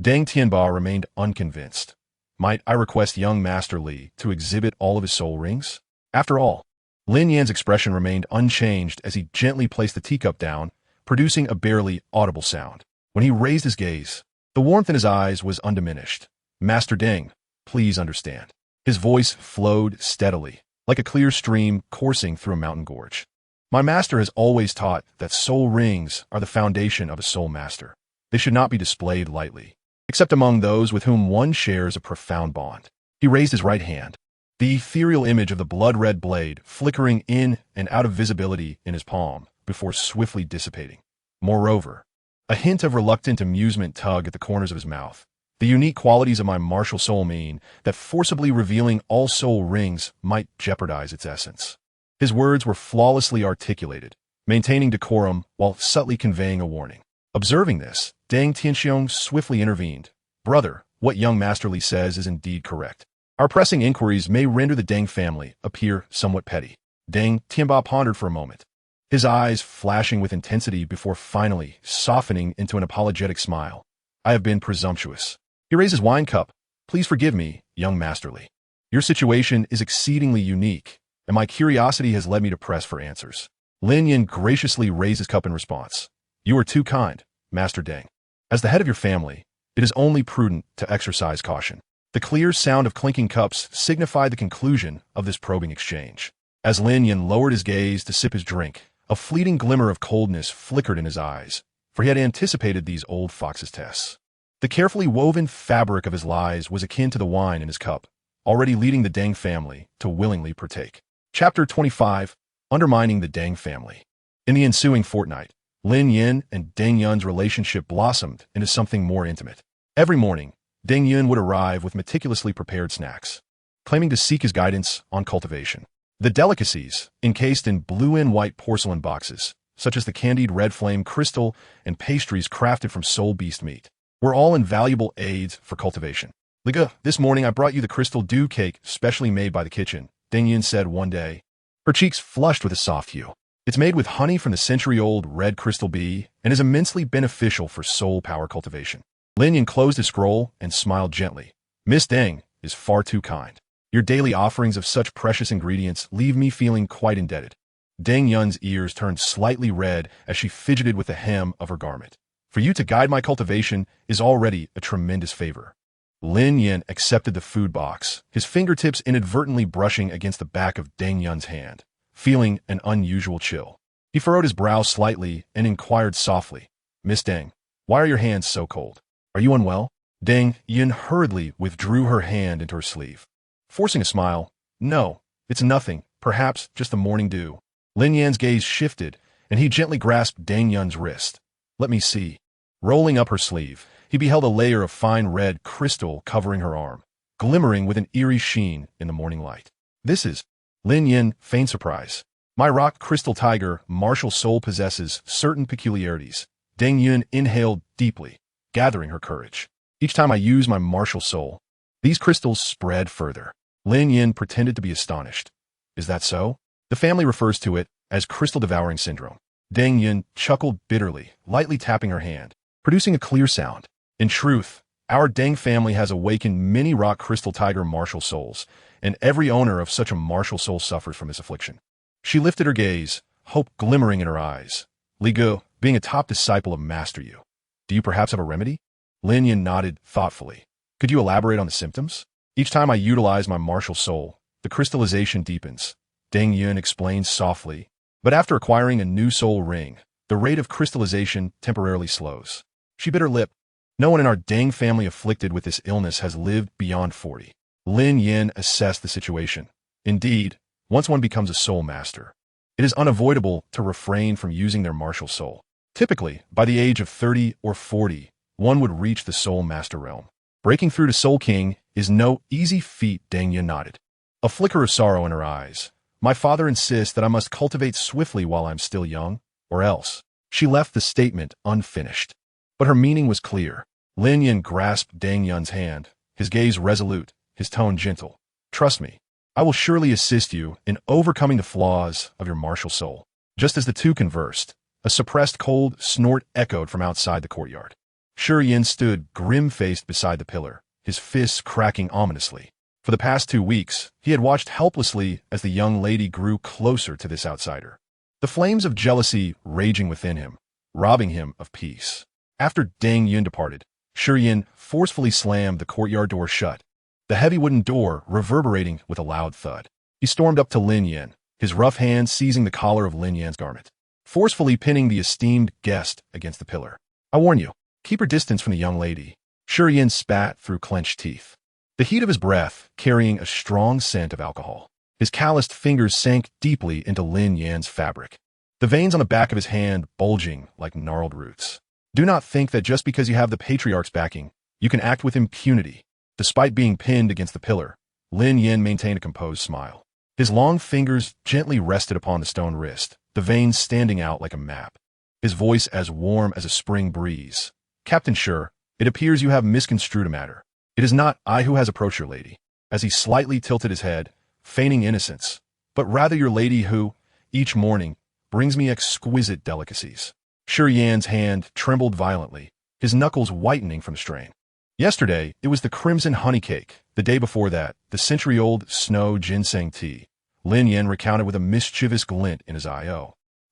Deng Tianba remained unconvinced. Might I request young Master Li to exhibit all of his soul rings? After all, Lin Yan's expression remained unchanged as he gently placed the teacup down, producing a barely audible sound. When he raised his gaze, the warmth in his eyes was undiminished. Master Deng, please understand. His voice flowed steadily, like a clear stream coursing through a mountain gorge. My master has always taught that soul rings are the foundation of a soul master. They should not be displayed lightly, except among those with whom one shares a profound bond. He raised his right hand, the ethereal image of the blood-red blade flickering in and out of visibility in his palm before swiftly dissipating. Moreover, a hint of reluctant amusement tugged at the corners of his mouth. The unique qualities of my martial soul mean that forcibly revealing all soul rings might jeopardize its essence. His words were flawlessly articulated, maintaining decorum while subtly conveying a warning. Observing this, Deng Tianxiong swiftly intervened. Brother, what young Master Li says is indeed correct. Our pressing inquiries may render the Deng family appear somewhat petty. Deng Tianba pondered for a moment, his eyes flashing with intensity before finally softening into an apologetic smile. I have been presumptuous. He raised his wine cup. Please forgive me, young Master Li. Your situation is exceedingly unique, and my curiosity has led me to press for answers. Lin Yan graciously raised his cup in response. You are too kind, Master Deng. As the head of your family, it is only prudent to exercise caution. The clear sound of clinking cups signified the conclusion of this probing exchange. As Lin Yan lowered his gaze to sip his drink, a fleeting glimmer of coldness flickered in his eyes, for he had anticipated these old fox's tests. The carefully woven fabric of his lies was akin to the wine in his cup, already leading the Deng family to willingly partake. Chapter 25, Undermining the Deng Family. In the ensuing fortnight, Lin Yan and Deng Yun's relationship blossomed into something more intimate. Every morning, Deng Yun would arrive with meticulously prepared snacks, claiming to seek his guidance on cultivation. The delicacies, encased in blue and white porcelain boxes, such as the candied red flame crystal and pastries crafted from soul beast meat, were all invaluable aids for cultivation. Liga, this morning I brought you the crystal dew cake specially made by the kitchen, Deng Yun said one day, her cheeks flushed with a soft hue. It's made with honey from the century-old red crystal bee and is immensely beneficial for soul power cultivation. Lin Yan closed his scroll and smiled gently. Miss Deng is far too kind. Your daily offerings of such precious ingredients leave me feeling quite indebted. Deng Yun's ears turned slightly red as she fidgeted with the hem of her garment. For you to guide my cultivation is already a tremendous favor. Lin Yan accepted the food box, his fingertips inadvertently brushing against the back of Deng Yun's hand, feeling an unusual chill. He furrowed his brow slightly and inquired softly, Miss Deng, why are your hands so cold? Are you unwell? Deng Yun hurriedly withdrew her hand into her sleeve. Forcing a smile, no, it's nothing, perhaps just the morning dew. Lin Yan's gaze shifted, and he gently grasped Deng Yun's wrist. Let me see. Rolling up her sleeve, he beheld a layer of fine red crystal covering her arm, glimmering with an eerie sheen in the morning light. This is... Lin Yan feigned surprise. My rock crystal tiger martial soul possesses certain peculiarities. Deng Yun inhaled deeply, gathering her courage. Each time I use my martial soul, these crystals spread further. Lin Yan pretended to be astonished. Is that so? The family refers to it as crystal devouring syndrome. Deng Yun chuckled bitterly, lightly tapping her hand, producing a clear sound. In truth, our Deng family has awakened many rock crystal tiger martial souls, and every owner of such a martial soul suffers from this affliction. She lifted her gaze, hope glimmering in her eyes. Li Gu, being a top disciple of Master Yu, do you perhaps have a remedy? Lin Yan nodded thoughtfully. Could you elaborate on the symptoms? Each time I utilize my martial soul, the crystallization deepens. Deng Yun explained softly, but after acquiring a new soul ring, the rate of crystallization temporarily slows. She bit her lip. No one in our Deng family afflicted with this illness has lived beyond 40. Lin Yan assessed the situation. Indeed, once one becomes a soul master, it is unavoidable to refrain from using their martial soul. Typically, by the age of 30 or 40, one would reach the Soul Master realm. Breaking through to Soul King is no easy feat, Dang Yan nodded. A flicker of sorrow in her eyes. My father insists that I must cultivate swiftly while I'm still young, or else. She left the statement unfinished. But her meaning was clear. Lin Yan grasped Dang Yan's hand, his gaze resolute, his tone gentle. Trust me, I will surely assist you in overcoming the flaws of your martial soul. Just as the two conversed, a suppressed cold snort echoed from outside the courtyard. Shi Yan stood grim-faced beside the pillar, his fists cracking ominously. For the past 2 weeks, he had watched helplessly as the young lady grew closer to this outsider. The flames of jealousy raging within him, robbing him of peace. After Dang Yan departed, Shi Yan forcefully slammed the courtyard door shut, the heavy wooden door reverberating with a loud thud. He stormed up to Lin Yan, his rough hand seizing the collar of Lin Yan's garment, forcefully pinning the esteemed guest against the pillar. I warn you, keep her distance from the young lady. Shi Yan spat through clenched teeth, the heat of his breath carrying a strong scent of alcohol. His calloused fingers sank deeply into Lin Yan's fabric, the veins on the back of his hand bulging like gnarled roots. Do not think that just because you have the patriarch's backing, you can act with impunity. Despite being pinned against the pillar, Lin Yan maintained a composed smile. His long fingers gently rested upon the stone wrist, the veins standing out like a map. His voice as warm as a spring breeze. Captain Shi, it appears you have misconstrued a matter. It is not I who has approached your lady, as he slightly tilted his head, feigning innocence, but rather your lady who, each morning, brings me exquisite delicacies. Shi Yan's hand trembled violently, his knuckles whitening from strain. Yesterday, it was the crimson honey cake. The day before that, the century-old snow ginseng tea. Lin Yan recounted with a mischievous glint in his eye.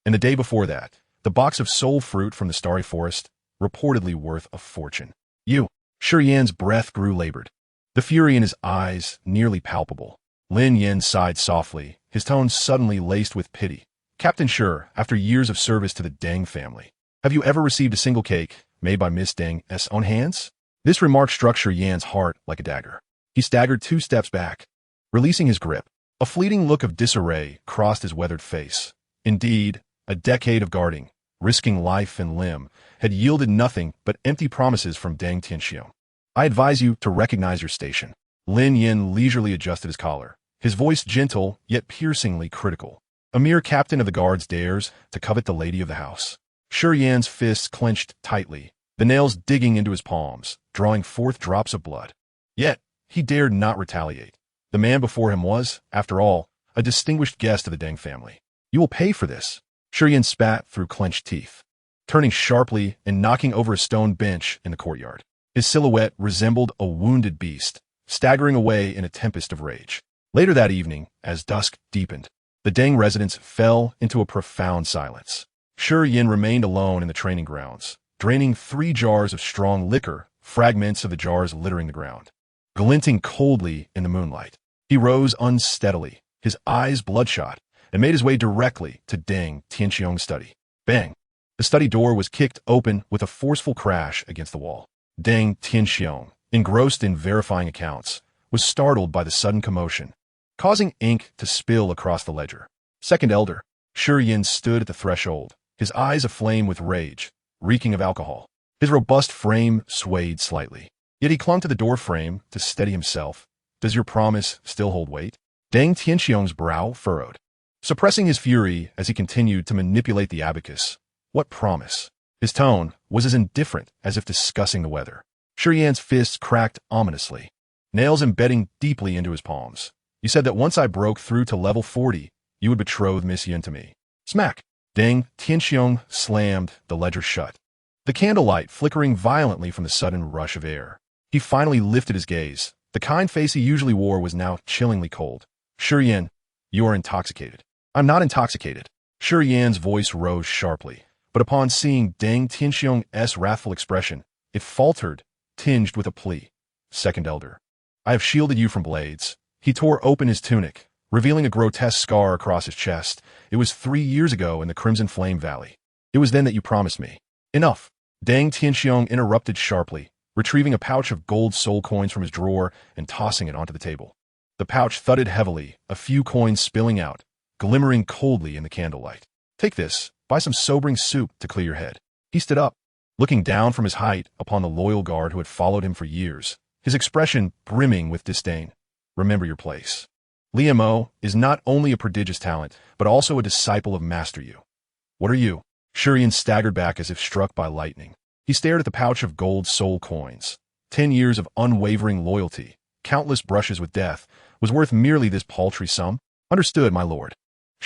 And the day before that, the box of soul fruit from the starry forest, reportedly worth a fortune. Shi Yan's breath grew labored, the fury in his eyes nearly palpable. Lin Yan sighed softly, his tone suddenly laced with pity. Captain Shi, after years of service to the Deng family, have you ever received a single cake made by Miss Deng's own hands? This remark struck Shi Yan's heart like a dagger. He staggered 2 steps back, releasing his grip. A fleeting look of disarray crossed his weathered face. Indeed, a decade of guarding, risking life and limb, had yielded nothing but empty promises from Deng Tianxiong. I advise you to recognize your station. Lin Yan leisurely adjusted his collar, his voice gentle yet piercingly critical. A mere captain of the guards dares to covet the lady of the house. Shi Yan's fists clenched tightly, the nails digging into his palms, drawing forth drops of blood. Yet, he dared not retaliate. The man before him was, after all, a distinguished guest of the Deng family. You will pay for this. Shi Yan spat through clenched teeth, turning sharply and knocking over a stone bench in the courtyard. His silhouette resembled a wounded beast, staggering away in a tempest of rage. Later that evening, as dusk deepened, the Deng residence fell into a profound silence. Shi Yan remained alone in the training grounds, draining 3 jars of strong liquor, fragments of the jars littering the ground. Glinting coldly in the moonlight, he rose unsteadily, his eyes bloodshot, and made his way directly to Deng Tianxiong's study. Bang! The study door was kicked open with a forceful crash against the wall. Deng Tianxiong, engrossed in verifying accounts, was startled by the sudden commotion, causing ink to spill across the ledger. Second Elder, Shi Yan stood at the threshold, his eyes aflame with rage, reeking of alcohol. His robust frame swayed slightly, yet he clung to the door frame to steady himself. Does your promise still hold weight? Deng Tianxiong's brow furrowed, suppressing his fury as he continued to manipulate the abacus. What promise? His tone was as indifferent as if discussing the weather. Shi Yan's fists cracked ominously, nails embedding deeply into his palms. You said that once I broke through to level 40, you would betroth Miss Yan to me. Smack! Deng Tianxiong slammed the ledger shut, the candlelight flickering violently from the sudden rush of air. He finally lifted his gaze. The kind face he usually wore was now chillingly cold. Shi Yan, you are intoxicated. I'm not intoxicated. Shi Yan's voice rose sharply, but upon seeing Deng Tianxiong's wrathful expression, it faltered, tinged with a plea. Second Elder, I have shielded you from blades. He tore open his tunic, revealing a grotesque scar across his chest. It was 3 years ago in the Crimson Flame Valley. It was then that you promised me. Enough! Deng Tianxiong interrupted sharply, retrieving a pouch of gold soul coins from his drawer and tossing it onto the table. The pouch thudded heavily, a few coins spilling out, glimmering coldly in the candlelight. Take this, buy some sobering soup to clear your head. He stood up, looking down from his height upon the loyal guard who had followed him for years, his expression brimming with disdain. Remember your place. Lin Yan is not only a prodigious talent, but also a disciple of Master Yu. What are you? Yan staggered back as if struck by lightning. He stared at the pouch of gold soul coins. 10 years of unwavering loyalty, countless brushes with death, was worth merely this paltry sum? Understood, my lord.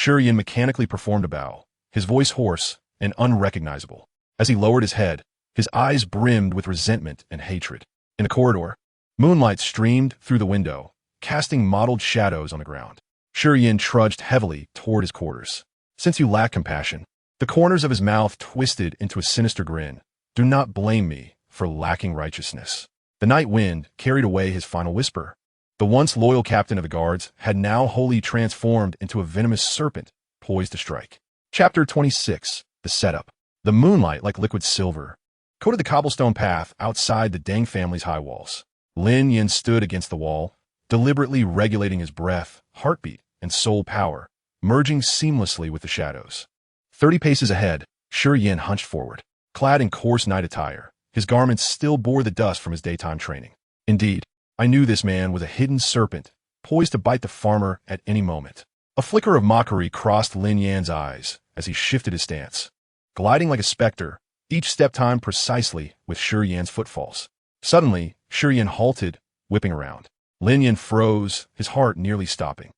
Yan mechanically performed a bow, his voice hoarse and unrecognizable. As he lowered his head, his eyes brimmed with resentment and hatred. In the corridor, moonlight streamed through the window, casting mottled shadows on the ground. Yan trudged heavily toward his quarters. Since you lack compassion, the corners of his mouth twisted into a sinister grin. Do not blame me for lacking righteousness. The night wind carried away his final whisper. The once loyal captain of the guards had now wholly transformed into a venomous serpent, poised to strike. Chapter 26. The Setup. The moonlight, like liquid silver, coated the cobblestone path outside the Deng family's high walls. Lin Yan stood against the wall, deliberately regulating his breath, heartbeat, and soul power, merging seamlessly with the shadows. 30 paces ahead, Yan hunched forward. Clad in coarse night attire, his garments still bore the dust from his daytime training. Indeed, I knew this man was a hidden serpent, poised to bite the farmer at any moment. A flicker of mockery crossed Lin Yan's eyes as he shifted his stance. Gliding like a specter, each step timed precisely with Yan's footfalls. Suddenly, Yan halted, whipping around. Lin Yan froze, his heart nearly stopping.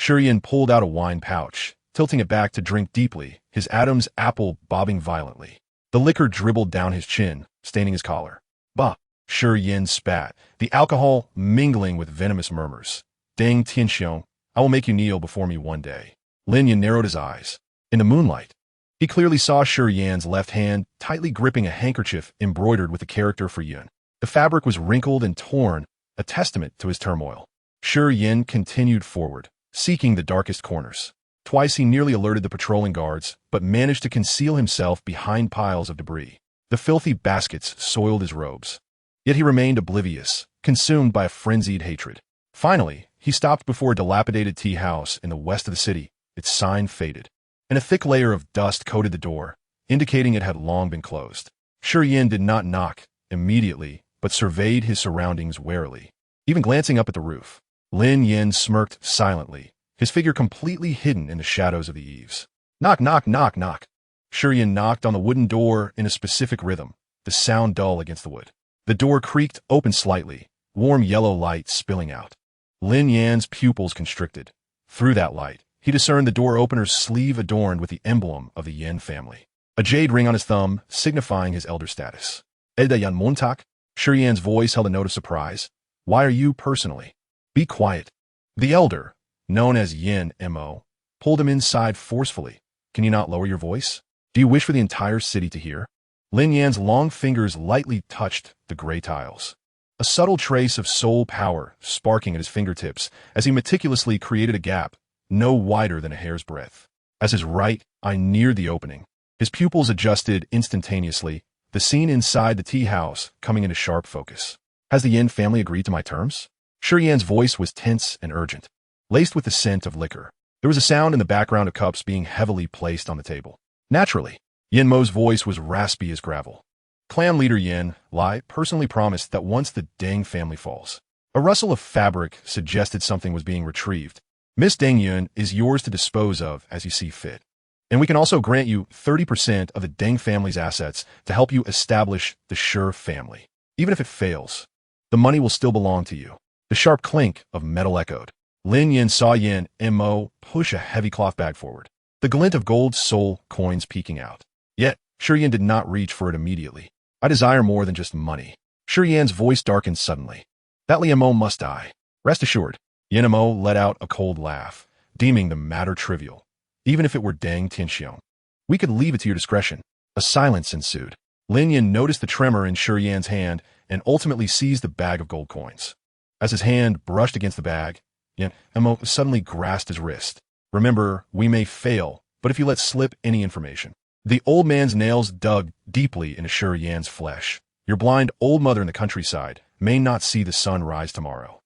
Yan pulled out a wine pouch, tilting it back to drink deeply, his Adam's apple bobbing violently. The liquor dribbled down his chin, staining his collar. Bah! Yan spat, the alcohol mingling with venomous murmurs. Deng Tianxiong, I will make you kneel before me one day. Lin Yan narrowed his eyes. In the moonlight, he clearly saw Yan's left hand tightly gripping a handkerchief embroidered with the character for Yun. The fabric was wrinkled and torn, a testament to his turmoil. Yan continued forward, seeking the darkest corners. Twice he nearly alerted the patrolling guards, but managed to conceal himself behind piles of debris. The filthy baskets soiled his robes. Yet he remained oblivious, consumed by a frenzied hatred. Finally, he stopped before a dilapidated tea house in the west of the city, its sign faded, and a thick layer of dust coated the door, indicating it had long been closed. Yan did not knock immediately, but surveyed his surroundings warily. Even glancing up at the roof, Lin Yan smirked silently, his figure completely hidden in the shadows of the eaves. Knock, knock, knock, knock. Yan knocked on the wooden door in a specific rhythm, the sound dull against the wood. The door creaked open slightly, warm yellow light spilling out. Lin Yan's pupils constricted. Through that light, he discerned the door opener's sleeve adorned with the emblem of the Yan family. A jade ring on his thumb, signifying his elder status. Elda Yan Montak? Yan's voice held a note of surprise. Why are you personally? Be quiet. The elder, known as Yin Mo, pulled him inside forcefully. Can you not lower your voice? Do you wish for the entire city to hear? Lin Yan's long fingers lightly touched the gray tiles. A subtle trace of soul power sparking at his fingertips as he meticulously created a gap no wider than a hair's breadth. As his right eye neared the opening, his pupils adjusted instantaneously, the scene inside the tea house coming into sharp focus. Has the Yin family agreed to my terms? Yan's voice was tense and urgent, laced with the scent of liquor. There was a sound in the background of cups being heavily placed on the table. Naturally, Yin Mo's voice was raspy as gravel. Clan leader Yin Lai personally promised that once the Deng family falls, a rustle of fabric suggested something was being retrieved. Miss Deng Yun is yours to dispose of as you see fit. And we can also grant you 30% of the Deng family's assets to help you establish the Shi family. Even if it fails, the money will still belong to you. The sharp clink of metal echoed. Lin Yan saw Yin Mo push a heavy cloth bag forward, the glint of gold soul coins peeking out. Yet, Yan did not reach for it immediately. I desire more than just money. Yan's voice darkened suddenly. That Lin Mo must die. Rest assured. Yin Mo let out a cold laugh, deeming the matter trivial. Even if it were Deng Tianxiong, we could leave it to your discretion. A silence ensued. Lin Yan noticed the tremor in Yan's hand and ultimately seized the bag of gold coins. As his hand brushed against the bag, Yin Mo suddenly grasped his wrist. Remember, we may fail, but if you let slip any information. The old man's nails dug deeply into Yan's flesh. Your blind old mother in the countryside may not see the sun rise tomorrow.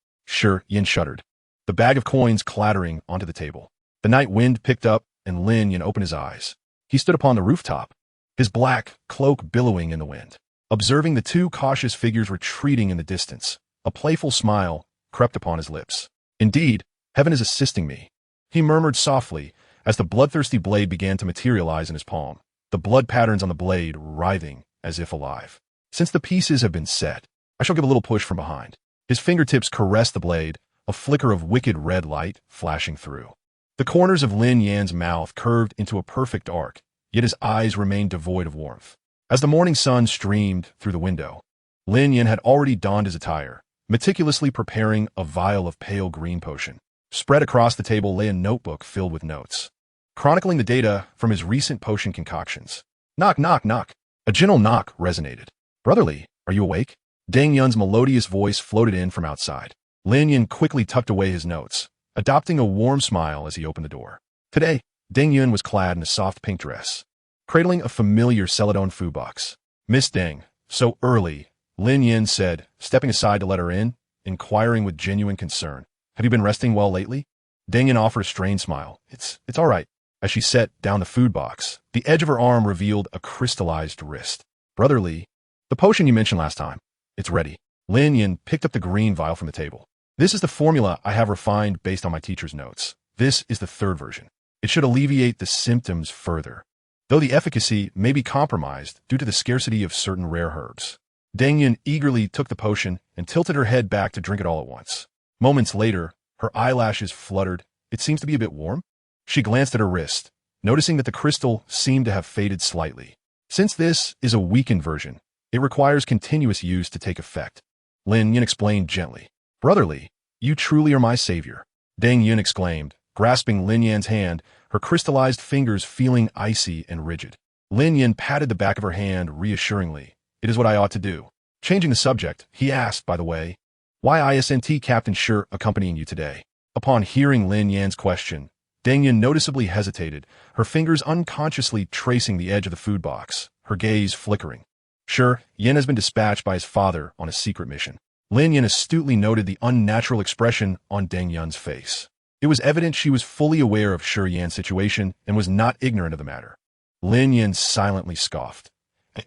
Yan shuddered, the bag of coins clattering onto the table. The night wind picked up, and Lin Yan opened his eyes. He stood upon the rooftop, his black cloak billowing in the wind. Observing the two cautious figures retreating in the distance, a playful smile crept upon his lips. Indeed, heaven is assisting me, he murmured softly as the bloodthirsty blade began to materialize in his palm, the blood patterns on the blade writhing as if alive. Since the pieces have been set, I shall give a little push from behind. His fingertips caressed the blade, a flicker of wicked red light flashing through. The corners of Lin Yan's mouth curved into a perfect arc, yet his eyes remained devoid of warmth. As the morning sun streamed through the window, Lin Yan had already donned his attire, meticulously preparing a vial of pale green potion. Spread across the table lay a notebook filled with notes, chronicling the data from his recent potion concoctions. Knock, knock, knock. A gentle knock resonated. Brotherly, are you awake? Deng Yun's melodious voice floated in from outside. Lin Yan quickly tucked away his notes, adopting a warm smile as he opened the door. Today, Deng Yun was clad in a soft pink dress, cradling a familiar celadon food box. Miss Deng, so early, Lin Yan said, stepping aside to let her in, inquiring with genuine concern. Have you been resting well lately? Deng Yun offered a strained smile. It's all right. As she set down the food box, the edge of her arm revealed a crystallized wrist. Brotherly, the potion you mentioned last time. It's ready. Lin Yan picked up the green vial from the table. This is the formula I have refined based on my teacher's notes. This is the third version. It should alleviate the symptoms further, though the efficacy may be compromised due to the scarcity of certain rare herbs. Deng Yun eagerly took the potion and tilted her head back to drink it all at once. Moments later, her eyelashes fluttered. It seems to be a bit warm. She glanced at her wrist, noticing that the crystal seemed to have faded slightly. Since this is a weakened version, it requires continuous use to take effect. Lin Yan explained gently. Brotherly, you truly are my savior. Deng Yun exclaimed, grasping Lin Yan's hand, her crystallized fingers feeling icy and rigid. Lin Yan patted the back of her hand reassuringly. It is what I ought to do. Changing the subject, he asked, by the way, why isn't Captain Shi accompanying you today? Upon hearing Lin Yan's question, Deng Yun noticeably hesitated, her fingers unconsciously tracing the edge of the food box, her gaze flickering. Sure, Yan has been dispatched by his father on a secret mission. Lin Yan astutely noted the unnatural expression on Deng Yun's face. It was evident she was fully aware of Shi Yan's situation and was not ignorant of the matter. Lin Yan silently scoffed.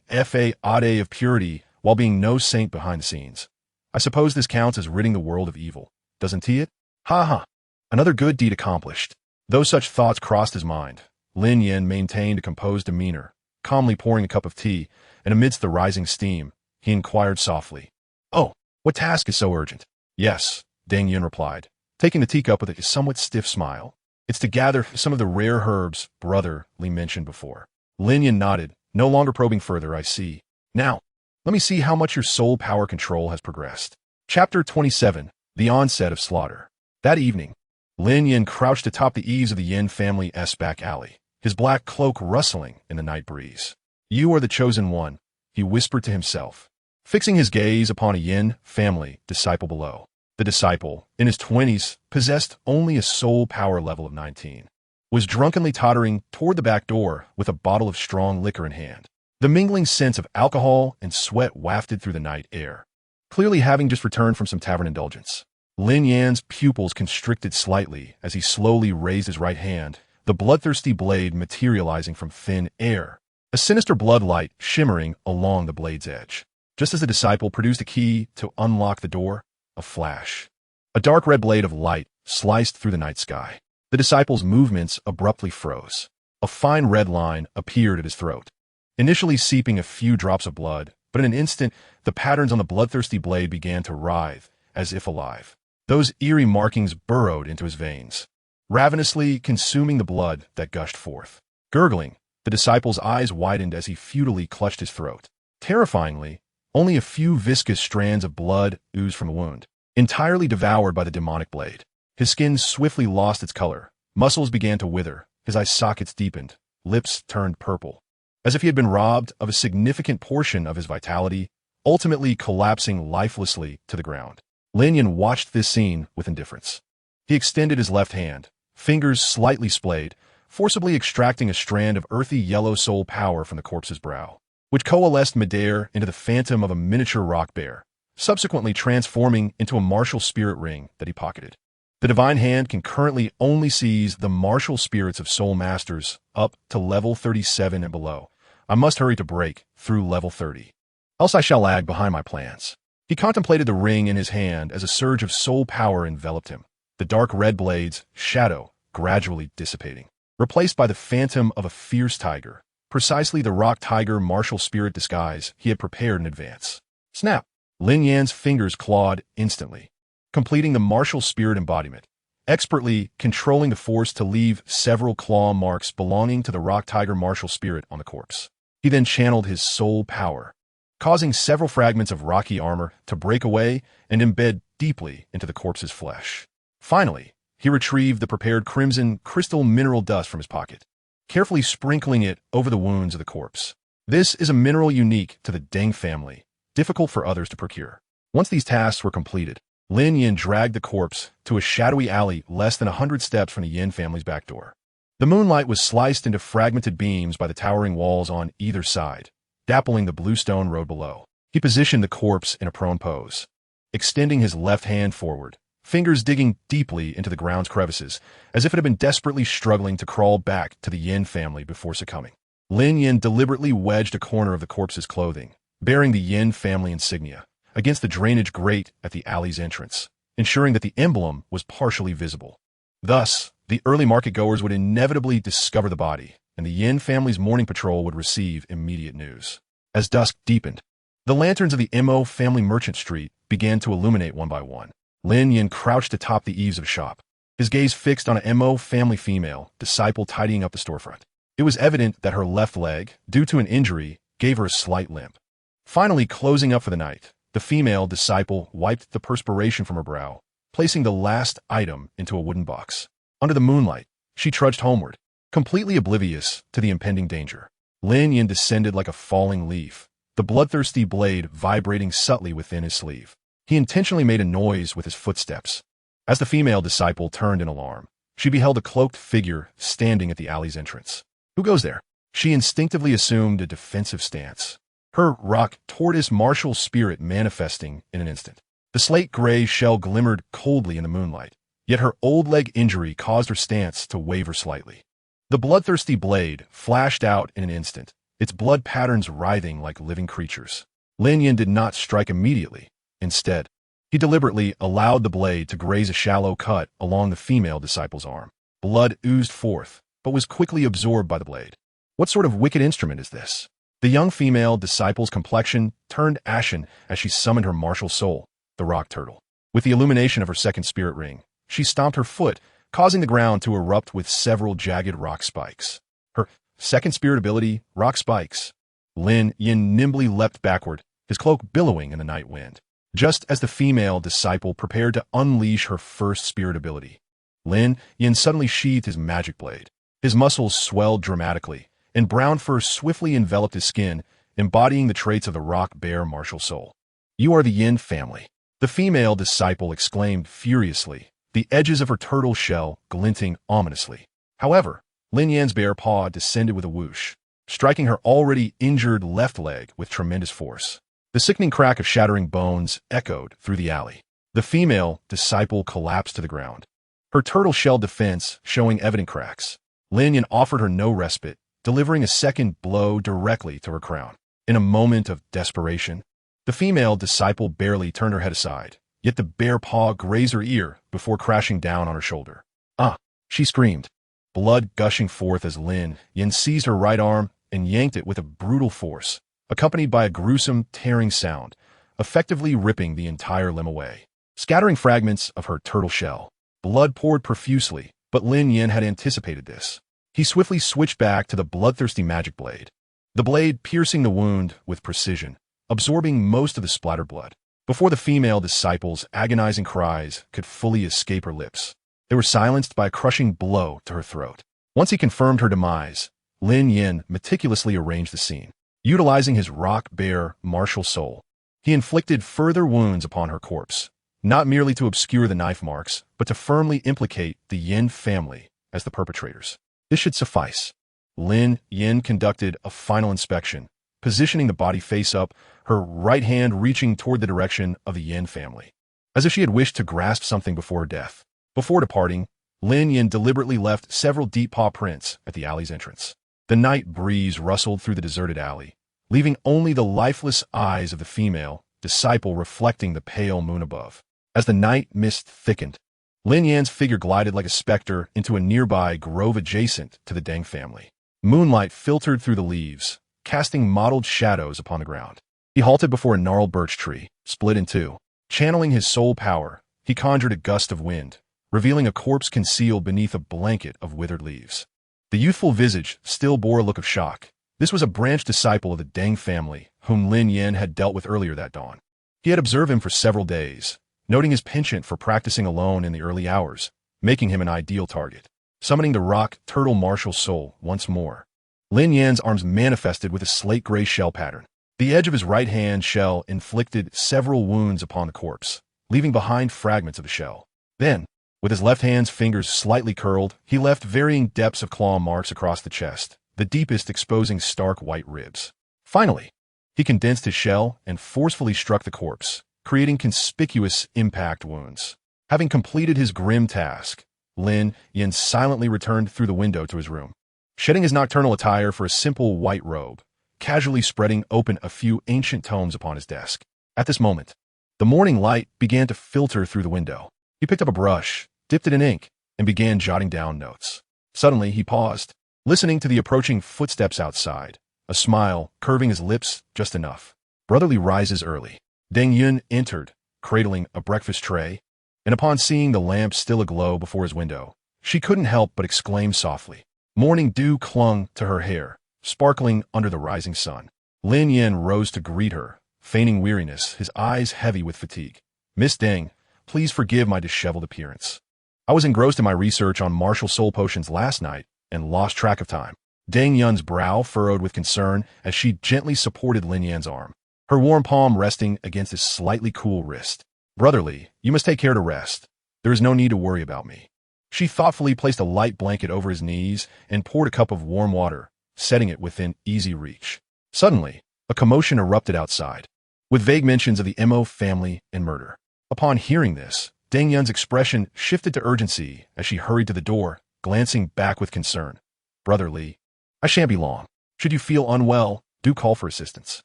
Fa ade of purity, while being no saint behind the scenes. I suppose this counts as ridding the world of evil, doesn't it? Ha ha. Another good deed accomplished. Though such thoughts crossed his mind, Lin Yan maintained a composed demeanor, calmly pouring a cup of tea, and amidst the rising steam, he inquired softly. Oh, what task is so urgent? Yes, Deng Yun replied, taking the teacup with a somewhat stiff smile. It's to gather some of the rare herbs brotherly mentioned before. Lin Yan nodded, no longer probing further. I see. Now, let me see how much your soul power control has progressed. Chapter 27, The Onset of Slaughter. That evening, Lin Yan crouched atop the eaves of the Yin family's back alley, his black cloak rustling in the night breeze. You are the chosen one, he whispered to himself, fixing his gaze upon a Yin family disciple below. The disciple, in his 20s, possessed only a soul power level of 19, was drunkenly tottering toward the back door with a bottle of strong liquor in hand. The mingling scents of alcohol and sweat wafted through the night air. Clearly having just returned from some tavern indulgence, Lin Yan's pupils constricted slightly as he slowly raised his right hand, the bloodthirsty blade materializing from thin air, a sinister blood light shimmering along the blade's edge. Just as the disciple produced a key to unlock the door, a flash. A dark red blade of light sliced through the night sky. The disciple's movements abruptly froze. A fine red line appeared at his throat, initially seeping a few drops of blood, but in an instant, the patterns on the bloodthirsty blade began to writhe, as if alive. Those eerie markings burrowed into his veins, ravenously consuming the blood that gushed forth. Gurgling, the disciple's eyes widened as he futilely clutched his throat. Terrifyingly, only a few viscous strands of blood oozed from the wound, entirely devoured by the demonic blade. His skin swiftly lost its color, muscles began to wither, his eye sockets deepened, lips turned purple, as if he had been robbed of a significant portion of his vitality, ultimately collapsing lifelessly to the ground. Lin Yan watched this scene with indifference. He extended his left hand, fingers slightly splayed, forcibly extracting a strand of earthy yellow soul power from the corpse's brow, which coalesced midair into the phantom of a miniature rock bear, subsequently transforming into a martial spirit ring that he pocketed. The divine hand can currently only seize the martial spirits of soul masters up to level 37 and below, I must hurry to break through level 30. Else I shall lag behind my plans. He contemplated the ring in his hand as a surge of soul power enveloped him, the dark red blade's shadow gradually dissipating, replaced by the phantom of a fierce tiger, precisely the rock tiger martial spirit disguise he had prepared in advance. Snap! Lin Yan's fingers clawed instantly, completing the martial spirit embodiment, expertly controlling the force to leave several claw marks belonging to the rock tiger martial spirit on the corpse. He then channeled his soul power, causing several fragments of rocky armor to break away and embed deeply into the corpse's flesh. Finally, he retrieved the prepared crimson crystal mineral dust from his pocket, carefully sprinkling it over the wounds of the corpse. This is a mineral unique to the Deng family, difficult for others to procure. Once these tasks were completed, Lin Yan dragged the corpse to a shadowy alley less than 100 steps from the Yin family's back door. The moonlight was sliced into fragmented beams by the towering walls on either side, dappling the blue stone road below. He positioned the corpse in a prone pose, extending his left hand forward, fingers digging deeply into the ground's crevices, as if it had been desperately struggling to crawl back to the Yin family before succumbing. Lin Yan deliberately wedged a corner of the corpse's clothing, bearing the Yin family insignia, against the drainage grate at the alley's entrance, ensuring that the emblem was partially visible. Thus, the early market-goers would inevitably discover the body, and the Yin family's morning patrol would receive immediate news. As dusk deepened, the lanterns of the Mo family merchant street began to illuminate one by one. Lin Yan crouched atop the eaves of a shop, his gaze fixed on a Mo family female disciple tidying up the storefront. It was evident that her left leg, due to an injury, gave her a slight limp. Finally closing up for the night, the female disciple wiped the perspiration from her brow, placing the last item into a wooden box. Under the moonlight, she trudged homeward, completely oblivious to the impending danger. Lin Yan descended like a falling leaf, the bloodthirsty blade vibrating subtly within his sleeve. He intentionally made a noise with his footsteps. As the female disciple turned in alarm, she beheld a cloaked figure standing at the alley's entrance. Who goes there? She instinctively assumed a defensive stance, her rock tortoise martial spirit manifesting in an instant. The slate-gray shell glimmered coldly in the moonlight, yet her old leg injury caused her stance to waver slightly. The bloodthirsty blade flashed out in an instant, its blood patterns writhing like living creatures. Lin Yan did not strike immediately. Instead, he deliberately allowed the blade to graze a shallow cut along the female disciple's arm. Blood oozed forth, but was quickly absorbed by the blade. What sort of wicked instrument is this? The young female disciple's complexion turned ashen as she summoned her martial soul, the rock turtle. With the illumination of her second spirit ring, she stomped her foot, causing the ground to erupt with several jagged rock spikes. Her second spirit ability, rock spikes. Lin Yan nimbly leapt backward, his cloak billowing in the night wind. Just as the female disciple prepared to unleash her first spirit ability, Lin Yan suddenly sheathed his magic blade. His muscles swelled dramatically, and brown fur swiftly enveloped his skin, embodying the traits of the rock bear martial soul. You are the Yin family, the female disciple exclaimed furiously, the edges of her turtle shell glinting ominously. However, Lin Yan's bare paw descended with a whoosh, striking her already injured left leg with tremendous force. The sickening crack of shattering bones echoed through the alley. The female disciple collapsed to the ground, her turtle shell defense showing evident cracks. Lin Yan offered her no respite, delivering a second blow directly to her crown. In a moment of desperation, the female disciple barely turned her head aside, yet the bare paw grazed her ear before crashing down on her shoulder. Ah! She screamed, blood gushing forth as Lin Yan seized her right arm and yanked it with a brutal force, accompanied by a gruesome, tearing sound, effectively ripping the entire limb away. Scattering fragments of her turtle shell, blood poured profusely, but Lin Yan had anticipated this. He swiftly switched back to the bloodthirsty magic blade, the blade piercing the wound with precision, absorbing most of the splattered blood. Before the female disciple's agonizing cries could fully escape her lips, they were silenced by a crushing blow to her throat. Once he confirmed her demise, Lin Yan meticulously arranged the scene. Utilizing his rock bear martial soul, he inflicted further wounds upon her corpse, not merely to obscure the knife marks, but to firmly implicate the Yin family as the perpetrators. This should suffice. Lin Yan conducted a final inspection, positioning the body face up, her right hand reaching toward the direction of the Yin family, as if she had wished to grasp something before her death. Before departing, Lin Yan deliberately left several deep paw prints at the alley's entrance. The night breeze rustled through the deserted alley, leaving only the lifeless eyes of the female disciple reflecting the pale moon above. As the night mist thickened, Lin Yan's figure glided like a specter into a nearby grove adjacent to the Deng family. Moonlight filtered through the leaves, casting mottled shadows upon the ground. He halted before a gnarled birch tree, split in two. Channeling his soul power, he conjured a gust of wind, revealing a corpse concealed beneath a blanket of withered leaves. The youthful visage still bore a look of shock. This was a branch disciple of the Deng family, whom Lin Yan had dealt with earlier that dawn. He had observed him for several days, noting his penchant for practicing alone in the early hours, making him an ideal target. Summoning the rock turtle martial soul once more, Lin Yan's arms manifested with a slate-gray shell pattern. The edge of his right hand shell inflicted several wounds upon the corpse, leaving behind fragments of the shell. Then, with his left hand's fingers slightly curled, he left varying depths of claw marks across the chest, the deepest exposing stark white ribs. Finally, he condensed his shell and forcefully struck the corpse, creating conspicuous impact wounds. Having completed his grim task, Lin Yan silently returned through the window to his room. Shedding his nocturnal attire for a simple white robe, casually spreading open a few ancient tomes upon his desk. At this moment, the morning light began to filter through the window. He picked up a brush, dipped it in ink, and began jotting down notes. Suddenly, he paused, listening to the approaching footsteps outside, a smile curving his lips just enough. Brotherly rises early. Deng Yun entered, cradling a breakfast tray, and upon seeing the lamp still aglow before his window, she couldn't help but exclaim softly. Morning dew clung to her hair, sparkling under the rising sun. Lin Yan rose to greet her, feigning weariness, his eyes heavy with fatigue. Miss Deng, please forgive my disheveled appearance. I was engrossed in my research on martial soul potions last night and lost track of time. Deng Yun's brow furrowed with concern as she gently supported Lin Yan's arm, her warm palm resting against his slightly cool wrist. Brotherly, you must take care to rest. There is no need to worry about me. She thoughtfully placed a light blanket over his knees and poured a cup of warm water, setting it within easy reach. Suddenly, a commotion erupted outside, with vague mentions of the Mo family and murder. Upon hearing this, Deng Yun's expression shifted to urgency as she hurried to the door, glancing back with concern. Brotherly, I shan't be long. Should you feel unwell, do call for assistance.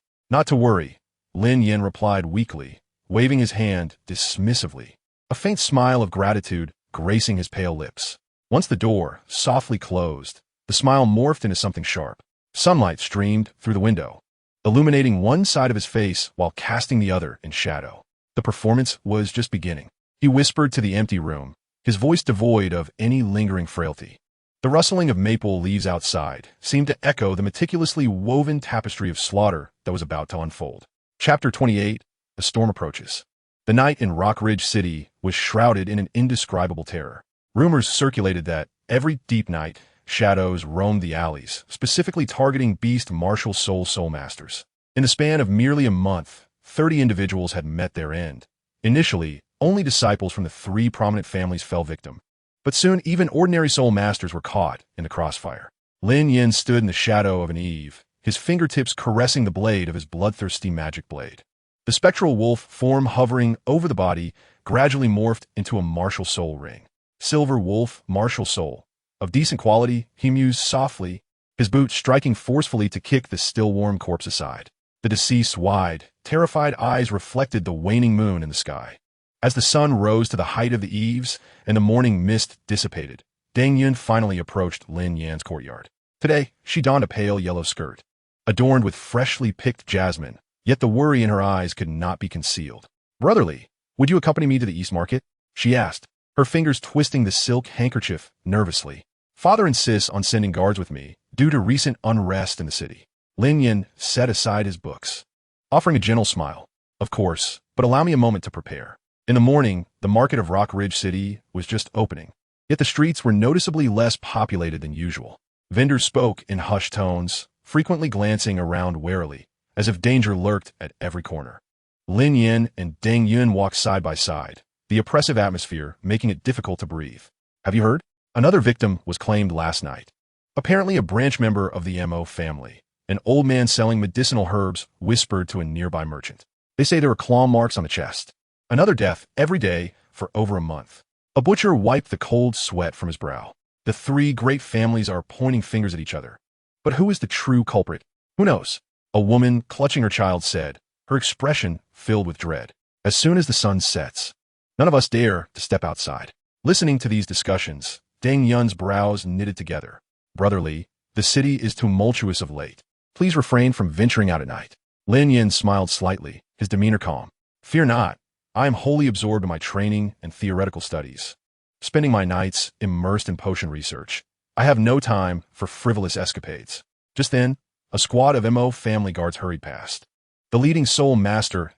Not to worry, Lin Yan replied weakly, waving his hand dismissively, a faint smile of gratitude gracing his pale lips. Once the door softly closed, the smile morphed into something sharp. Sunlight streamed through the window, illuminating one side of his face while casting the other in shadow. The performance was just beginning. He whispered to the empty room, his voice devoid of any lingering frailty. The rustling of maple leaves outside seemed to echo the meticulously woven tapestry of slaughter that was about to unfold. Chapter 28. The storm approaches. The night in Rock Ridge City was shrouded in an indescribable terror. Rumors circulated that every deep night, shadows roamed the alleys, specifically targeting beast martial soul masters. In the span of merely a month, 30 individuals had met their end. Initially, only disciples from the 3 prominent families fell victim. But soon even ordinary soul masters were caught in the crossfire. Lin Yan stood in the shadow of an eave, his fingertips caressing the blade of his bloodthirsty magic blade. The spectral wolf form hovering over the body gradually morphed into a martial soul ring. Silver wolf, martial soul. Of decent quality, he mused softly, his boot striking forcefully to kick the still warm corpse aside. The deceased's wide, terrified eyes reflected the waning moon in the sky. As the sun rose to the height of the eaves and the morning mist dissipated, Deng Yun finally approached Lin Yan's courtyard. Today, she donned a pale yellow skirt, adorned with freshly picked jasmine, yet the worry in her eyes could not be concealed. Brotherly, would you accompany me to the East Market? She asked, her fingers twisting the silk handkerchief nervously. Father insists on sending guards with me due to recent unrest in the city. Lin Yan set aside his books, offering a gentle smile. Of course, but allow me a moment to prepare. In the morning, the market of Rock Ridge City was just opening, yet the streets were noticeably less populated than usual. Vendors spoke in hushed tones, frequently glancing around warily, as if danger lurked at every corner. Lin Yan and Deng Yun walked side by side, the oppressive atmosphere making it difficult to breathe. Have you heard? Another victim was claimed last night. Apparently a branch member of the Mo family, an old man selling medicinal herbs whispered to a nearby merchant. They say there are claw marks on the chest. Another death every day for over a month. A butcher wiped the cold sweat from his brow. The 3 great families are pointing fingers at each other. But who is the true culprit? Who knows? A woman clutching her child said, her expression filled with dread. As soon as the sun sets, none of us dare to step outside. Listening to these discussions, Deng Yun's brows knitted together. Brotherly, the city is tumultuous of late. Please refrain from venturing out at night. Lin Yan smiled slightly, his demeanor calm. Fear not. I am wholly absorbed in my training and theoretical studies, spending my nights immersed in potion research. I have no time for frivolous escapades. Just then, a squad of MO family guards hurried past. The leading soul master's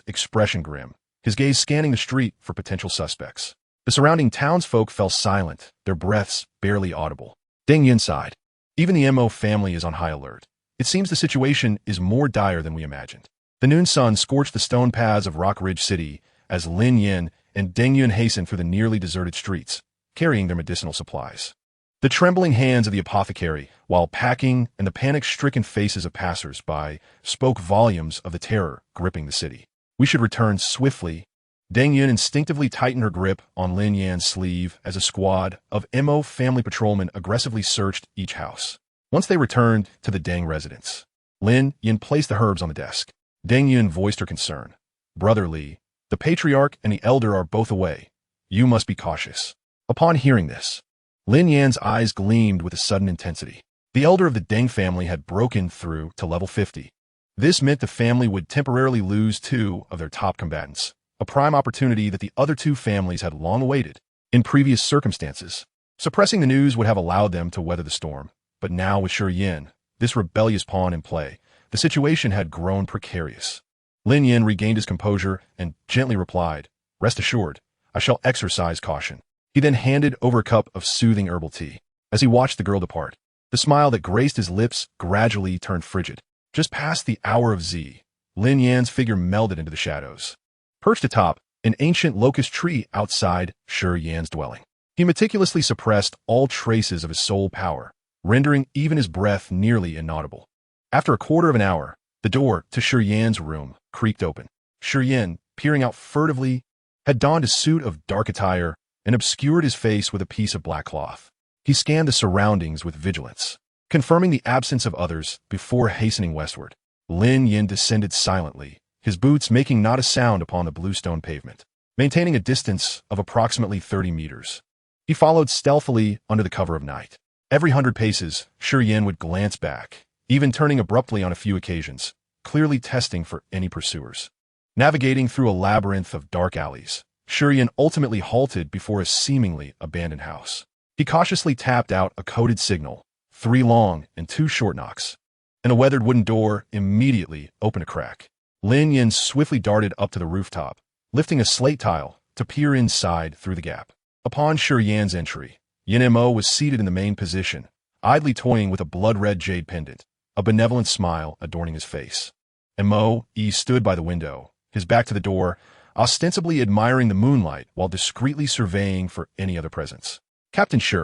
expression grim, his gaze scanning the street for potential suspects. The surrounding townsfolk fell silent, their breaths barely audible. Deng Yun sighed. Even the MO family is on high alert. It seems the situation is more dire than we imagined. The noon sun scorched the stone paths of Rock Ridge City as Lin Yan and Deng Yun hastened through the nearly deserted streets, carrying their medicinal supplies. The trembling hands of the apothecary, while packing, and the panic-stricken faces of passers-by spoke volumes of the terror gripping the city. We should return swiftly. Deng Yun instinctively tightened her grip on Lin Yan's sleeve as a squad of MO family patrolmen aggressively searched each house. Once they returned to the Deng residence, Lin Yan placed the herbs on the desk. Deng Yun voiced her concern. Brotherly, the patriarch and the elder are both away. You must be cautious. Upon hearing this, Lin Yan's eyes gleamed with a sudden intensity. The elder of the Deng family had broken through to level 50. This meant the family would temporarily lose 2 of their top combatants, a prime opportunity that the other 2 families had long awaited. In previous circumstances, suppressing the news would have allowed them to weather the storm. But now with Shi Yan, this rebellious pawn in play, the situation had grown precarious. Lin Yan regained his composure and gently replied, "Rest assured, I shall exercise caution." He then handed over a cup of soothing herbal tea. As he watched the girl depart, the smile that graced his lips gradually turned frigid. Just past the hour of Z, Lin Yan's figure melded into the shadows. Perched atop an ancient locust tree outside Shi Yan's dwelling, he meticulously suppressed all traces of his soul power, rendering even his breath nearly inaudible. After a quarter of an hour, the door to Shi Yan's room creaked open. Shi Yan, peering out furtively, had donned a suit of dark attire and obscured his face with a piece of black cloth. He scanned the surroundings with vigilance, confirming the absence of others before hastening westward. Lin Yan descended silently, his boots making not a sound upon the bluestone pavement, maintaining a distance of approximately 30 meters. He followed stealthily under the cover of night. Every 100 paces, Shi Yan would glance back, even turning abruptly on a few occasions, clearly testing for any pursuers. Navigating through a labyrinth of dark alleys, Shi Yan ultimately halted before a seemingly abandoned house. He cautiously tapped out a coded signal, 3 long and 2 short knocks, and a weathered wooden door immediately opened a crack. Lin Yan swiftly darted up to the rooftop, lifting a slate tile to peer inside through the gap. Upon Shi Yan's entry, Yin Mo was seated in the main position, idly toying with a blood-red jade pendant, a benevolent smile adorning his face. Mo stood by the window, his back to the door, ostensibly admiring the moonlight while discreetly surveying for any other presence. "Captain Shi,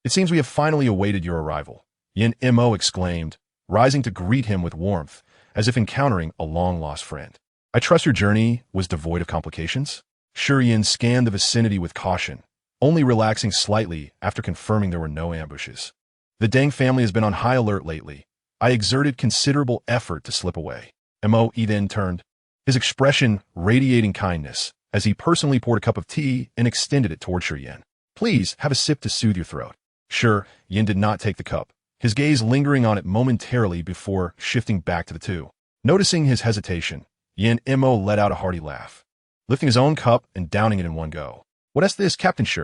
it seems we have finally awaited your arrival," Yin Mo exclaimed, rising to greet him with warmth, as if encountering a long-lost friend. "I trust your journey was devoid of complications?" Shi Yan scanned the vicinity with caution, only relaxing slightly after confirming there were no ambushes. "The Deng family has been on high alert lately. I exerted considerable effort to slip away." Mo then turned, his expression radiating kindness, as he personally poured a cup of tea and extended it toward Shi Yan. "Please have a sip to soothe your throat." Shi Yan did not take the cup, his gaze lingering on it momentarily before shifting back to the 2. Noticing his hesitation, Yin Mo let out a hearty laugh, lifting his own cup and downing it in one go. "What's this, Captain Shi?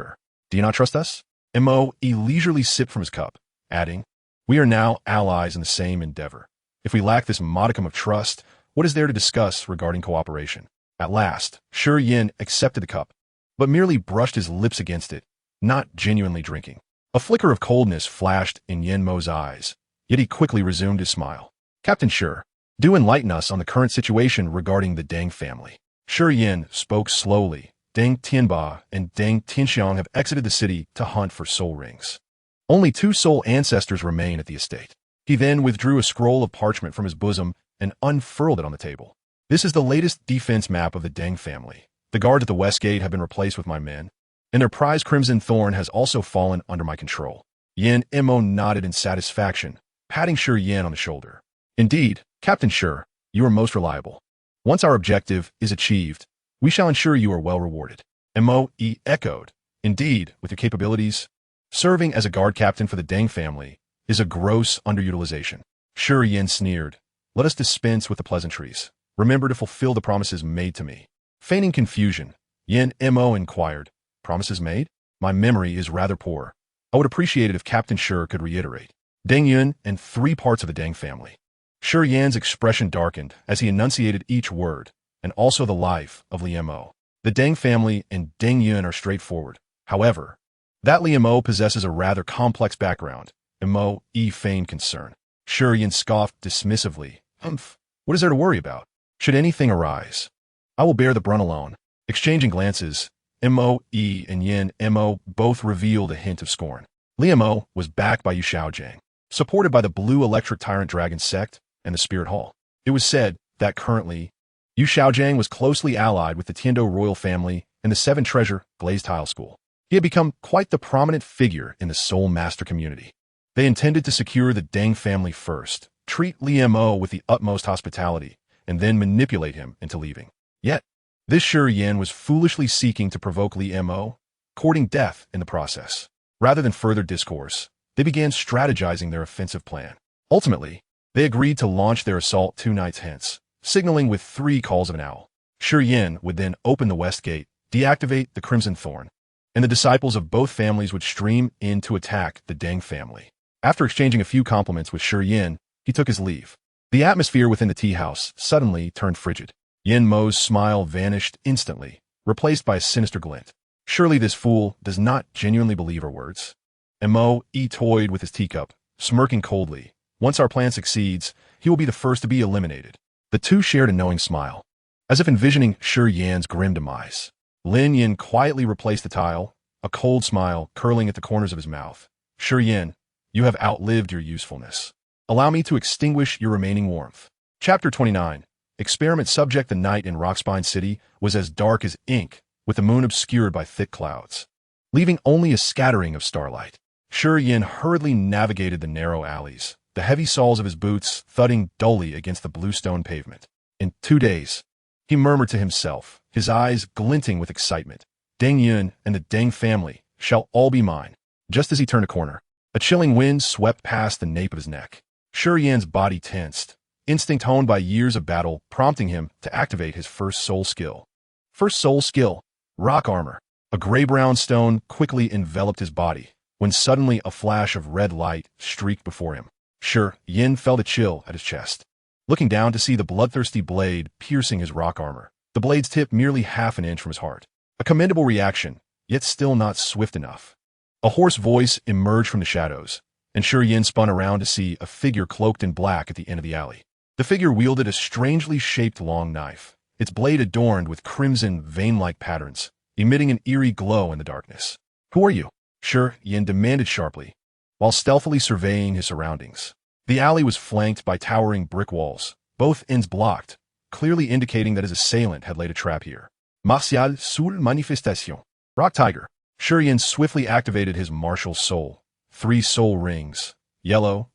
Do you not trust us?" Mo leisurely sipped from his cup, adding, "We are now allies in the same endeavor. If we lack this modicum of trust, what is there to discuss regarding cooperation?" At last, Shi Yan accepted the cup, but merely brushed his lips against it, not genuinely drinking. A flicker of coldness flashed in Yin Mo's eyes, yet he quickly resumed his smile. "Captain Shi, do enlighten us on the current situation regarding the Deng family." Shi Yan spoke slowly. "Deng Tianba and Deng Tianxiang have exited the city to hunt for soul rings. Only 2 soul ancestors remain at the estate." He then withdrew a scroll of parchment from his bosom and unfurled it on the table. "This is the latest defense map of the Deng family. The guards at the west gate have been replaced with my men, and their prized Crimson Thorn has also fallen under my control." Yin Mo nodded in satisfaction, patting Shi Yan on the shoulder. Indeed, Captain Shi, you are most reliable. Once our objective is achieved, we shall ensure you are well rewarded. Mo echoed. Indeed, with your capabilities, serving as a guard captain for the Deng family is a gross underutilization. Shi Yan sneered. Let us dispense with the pleasantries. Remember to fulfill the promises made to me. Feigning confusion, Yan Mo inquired. Promises made? My memory is rather poor. I would appreciate it if Captain Shi could reiterate. Deng Yun and 3 parts of the Deng family. Shi Yan's expression darkened as he enunciated each word, and also the life of Lin Yan. The Deng family and Deng Yun are straightforward. However, that Lin Yan possesses a rather complex background. Mo feigned concern. Shi Yan scoffed dismissively. What is there to worry about? Should anything arise, I will bear the brunt alone. Exchanging glances, Mo and Yan Mo both revealed a hint of scorn. Lin Yan was backed by Yu Xiaogang, supported by the Blue Electric Tyrant Dragon sect and the Spirit Hall. It was said that currently, Yu Xiaogang was closely allied with the Tiando royal family and the 7 Treasure Glazed Tile School. He had become quite the prominent figure in the Soul Master community. They intended to secure the Deng family first, treat Lin Yan with the utmost hospitality, and then manipulate him into leaving. Yet, this Shi Yan was foolishly seeking to provoke Lin Yan, courting death in the process. Rather than further discourse, they began strategizing their offensive plan. Ultimately, they agreed to launch their assault 2 nights hence, signaling with 3 calls of an owl. Shi Yan would then open the west gate, deactivate the Crimson Thorn, and the disciples of both families would stream in to attack the Deng family. After exchanging a few compliments with Shi Yan, he took his leave. The atmosphere within the tea house suddenly turned frigid. Yan Mo's smile vanished instantly, replaced by a sinister glint. Surely this fool does not genuinely believe her words. Mo toyed with his teacup, smirking coldly. Once our plan succeeds, he will be the first to be eliminated. The two shared a knowing smile, as if envisioning Shi Yan's grim demise. Lin Yan quietly replaced the tile, a cold smile curling at the corners of his mouth. Shi Yan, you have outlived your usefulness. Allow me to extinguish your remaining warmth. Chapter 29. Experiment subject. The night in Rockspine City was as dark as ink, with the moon obscured by thick clouds, leaving only a scattering of starlight. Shi Yan hurriedly navigated the narrow alleys, the heavy soles of his boots thudding dully against the bluestone pavement. In 2 days, he murmured to himself, his eyes glinting with excitement, Deng Yun and the Deng family shall all be mine. Just as he turned a corner, a chilling wind swept past the nape of his neck. Shi Yan's body tensed, instinct honed by years of battle prompting him to activate his first soul skill. First soul skill, rock armor. A gray-brown stone quickly enveloped his body, when suddenly a flash of red light streaked before him. Shi Yan felt a chill at his chest, looking down to see the bloodthirsty blade piercing his rock armor, the blade's tip merely half an inch from his heart. A commendable reaction, yet still not swift enough. A hoarse voice emerged from the shadows, and Shi Yan spun around to see a figure cloaked in black at the end of the alley. The figure wielded a strangely shaped long knife, its blade adorned with crimson vein-like patterns, emitting an eerie glow in the darkness. Who are you? Shi Yan demanded sharply, while stealthily surveying his surroundings. The alley was flanked by towering brick walls, both ends blocked, clearly indicating that his assailant had laid a trap here. Martial Soul Manifestation. Rock Tiger. Shi Yan swiftly activated his martial soul. 3 soul rings, yellow,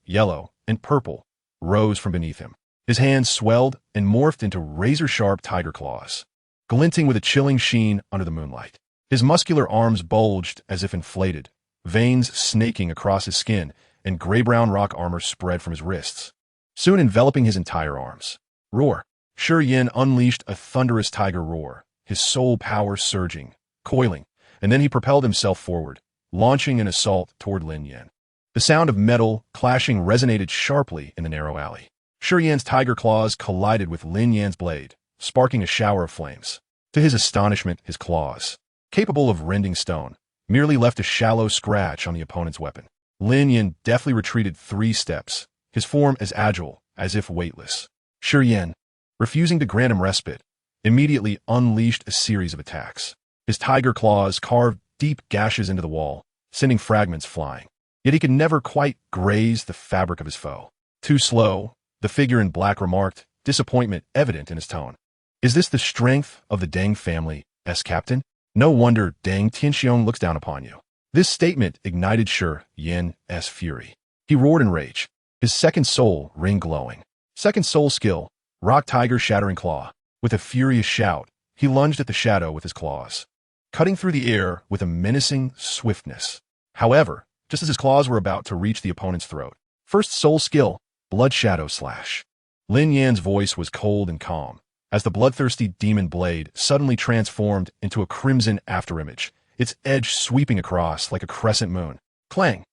and purple, rose from beneath him. His hands swelled and morphed into razor-sharp tiger claws, glinting with a chilling sheen under the moonlight. His muscular arms bulged as if inflated, veins snaking across his skin, and gray-brown rock armor spread from his wrists, soon enveloping his entire arms. Roar. Shi Yan unleashed a thunderous tiger roar, his soul power surging, coiling, and then he propelled himself forward, launching an assault toward Lin Yan. The sound of metal clashing resonated sharply in the narrow alley. Shi Yan's tiger claws collided with Lin Yan's blade, sparking a shower of flames. To his astonishment, his claws, capable of rending stone, merely left a shallow scratch on the opponent's weapon. Lin Yan deftly retreated 3 steps, his form as agile as if weightless. Shi Yan, refusing to grant him respite, immediately unleashed a series of attacks. His tiger claws carved deep gashes into the wall, sending fragments flying. Yet he could never quite graze the fabric of his foe. Too slow, the figure in black remarked, disappointment evident in his tone. Is this the strength of the Deng family, captain? No wonder Deng Tianxiong looks down upon you. This statement ignited Shi Yan's fury. He roared in rage. His second soul ring glowing. Second soul skill, Rock Tiger Shattering Claw. With a furious shout, he lunged at the shadow with his claws, cutting through the air with a menacing swiftness. However, just as his claws were about to reach the opponent's throat, first soul skill, Blood Shadow Slash. Lin Yan's voice was cold and calm, as the bloodthirsty demon blade suddenly transformed into a crimson afterimage, its edge sweeping across like a crescent moon. Clang!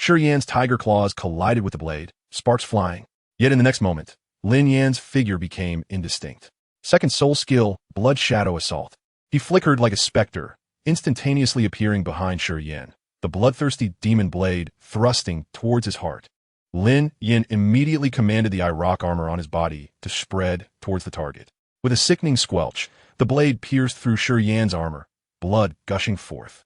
Yan's tiger claws collided with the blade, sparks flying. Yet in the next moment, Lin Yan's figure became indistinct. Second soul skill, Blood Shadow Assault. He flickered like a specter, instantaneously appearing behind Yan, the bloodthirsty demon blade thrusting towards his heart. Lin Yan immediately commanded the rock armor on his body to spread towards the target. With a sickening squelch, the blade pierced through Yan's armor, blood gushing forth.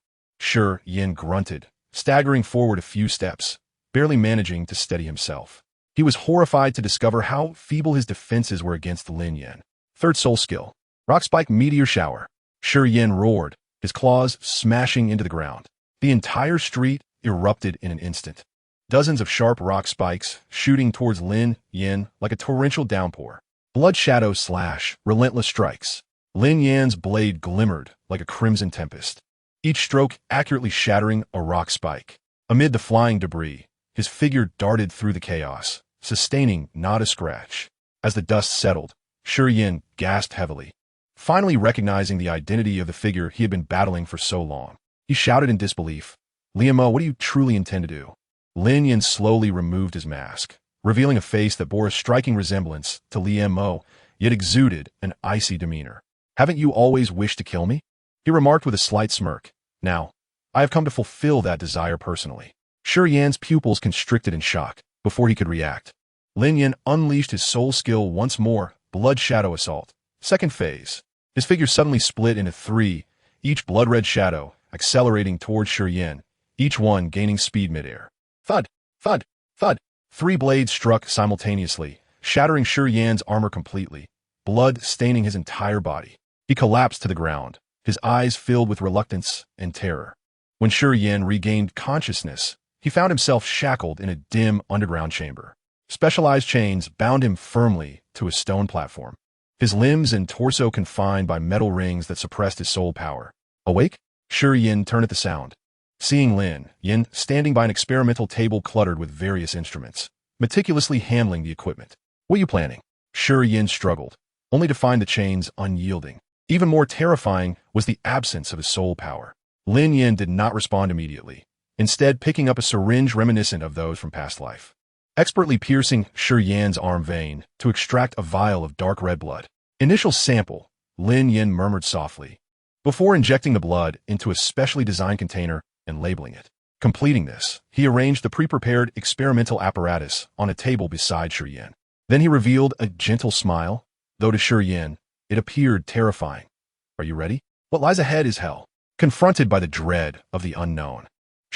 Yan grunted, staggering forward a few steps, barely managing to steady himself. He was horrified to discover how feeble his defenses were against Lin Yan. Third soul skill, Rock Spike Meteor Shower. Yan roared, his claws smashing into the ground. The entire street erupted in an instant. Dozens of sharp rock spikes shooting towards Lin Yan like a torrential downpour. Blood Shadow Slash, Relentless Strikes. Lin Yan's blade glimmered like a crimson tempest, each stroke accurately shattering a rock spike. Amid the flying debris, his figure darted through the chaos, sustaining not a scratch. As the dust settled, Yan gasped heavily, finally recognizing the identity of the figure he had been battling for so long. He shouted in disbelief, "Liamo, what do you truly intend to do?" Lin Yan slowly removed his mask, revealing a face that bore a striking resemblance to Liamo, yet exuded an icy demeanor. "Haven't you always wished to kill me?" he remarked with a slight smirk. "Now, I have come to fulfill that desire personally." Yan's pupils constricted in shock before he could react. Lin Yan unleashed his soul skill once more, Blood Shadow Assault. Second phase. His figure suddenly split into three, each blood-red shadow, accelerating towards Yan, each one gaining speed midair. Thud! Thud! Thud! Three blades struck simultaneously, shattering Yan's armor completely, blood staining his entire body. He collapsed to the ground, his eyes filled with reluctance and terror. When Yan regained consciousness, he found himself shackled in a dim underground chamber. Specialized chains bound him firmly to a stone platform, his limbs and torso confined by metal rings that suppressed his soul power. Awake? Yan turned at the sound, seeing Lin Yan standing by an experimental table cluttered with various instruments, meticulously handling the equipment. "What are you planning?" Yan struggled, only to find the chains unyielding. Even more terrifying was the absence of his soul power. Lin Yan did not respond immediately, instead picking up a syringe reminiscent of those from past life, expertly piercing Yan's arm vein to extract a vial of dark red blood. "Initial sample," Lin Yan murmured softly, before injecting the blood into a specially designed container and labeling it. Completing this, he arranged the pre-prepared experimental apparatus on a table beside Yan. Then he revealed a gentle smile, though to Yan, it appeared terrifying. "Are you ready? What lies ahead is hell." Confronted by the dread of the unknown,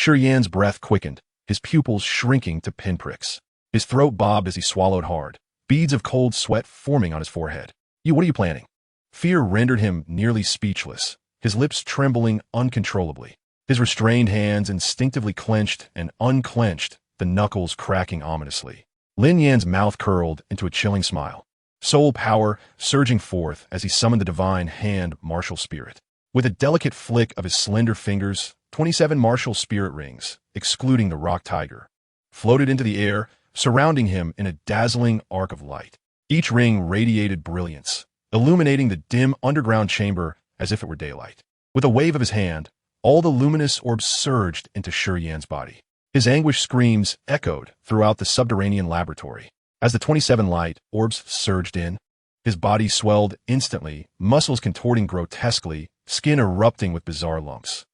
Yan's breath quickened, his pupils shrinking to pinpricks. His throat bobbed as he swallowed hard, beads of cold sweat forming on his forehead. What are you planning?" Fear rendered him nearly speechless, his lips trembling uncontrollably. His restrained hands instinctively clenched and unclenched, the knuckles cracking ominously. Lin Yan's mouth curled into a chilling smile, soul power surging forth as he summoned the divine hand martial spirit. With a delicate flick of his slender fingers, 27 martial spirit rings, excluding the rock tiger, floated into the air, surrounding him in a dazzling arc of light. Each ring radiated brilliance, illuminating the dim underground chamber as if it were daylight. With a wave of his hand, all the luminous orbs surged into Yan's body. His anguished screams echoed throughout the subterranean laboratory. As the 27 light orbs surged in, his body swelled instantly, muscles contorting grotesquely, skin erupting with bizarre lumps.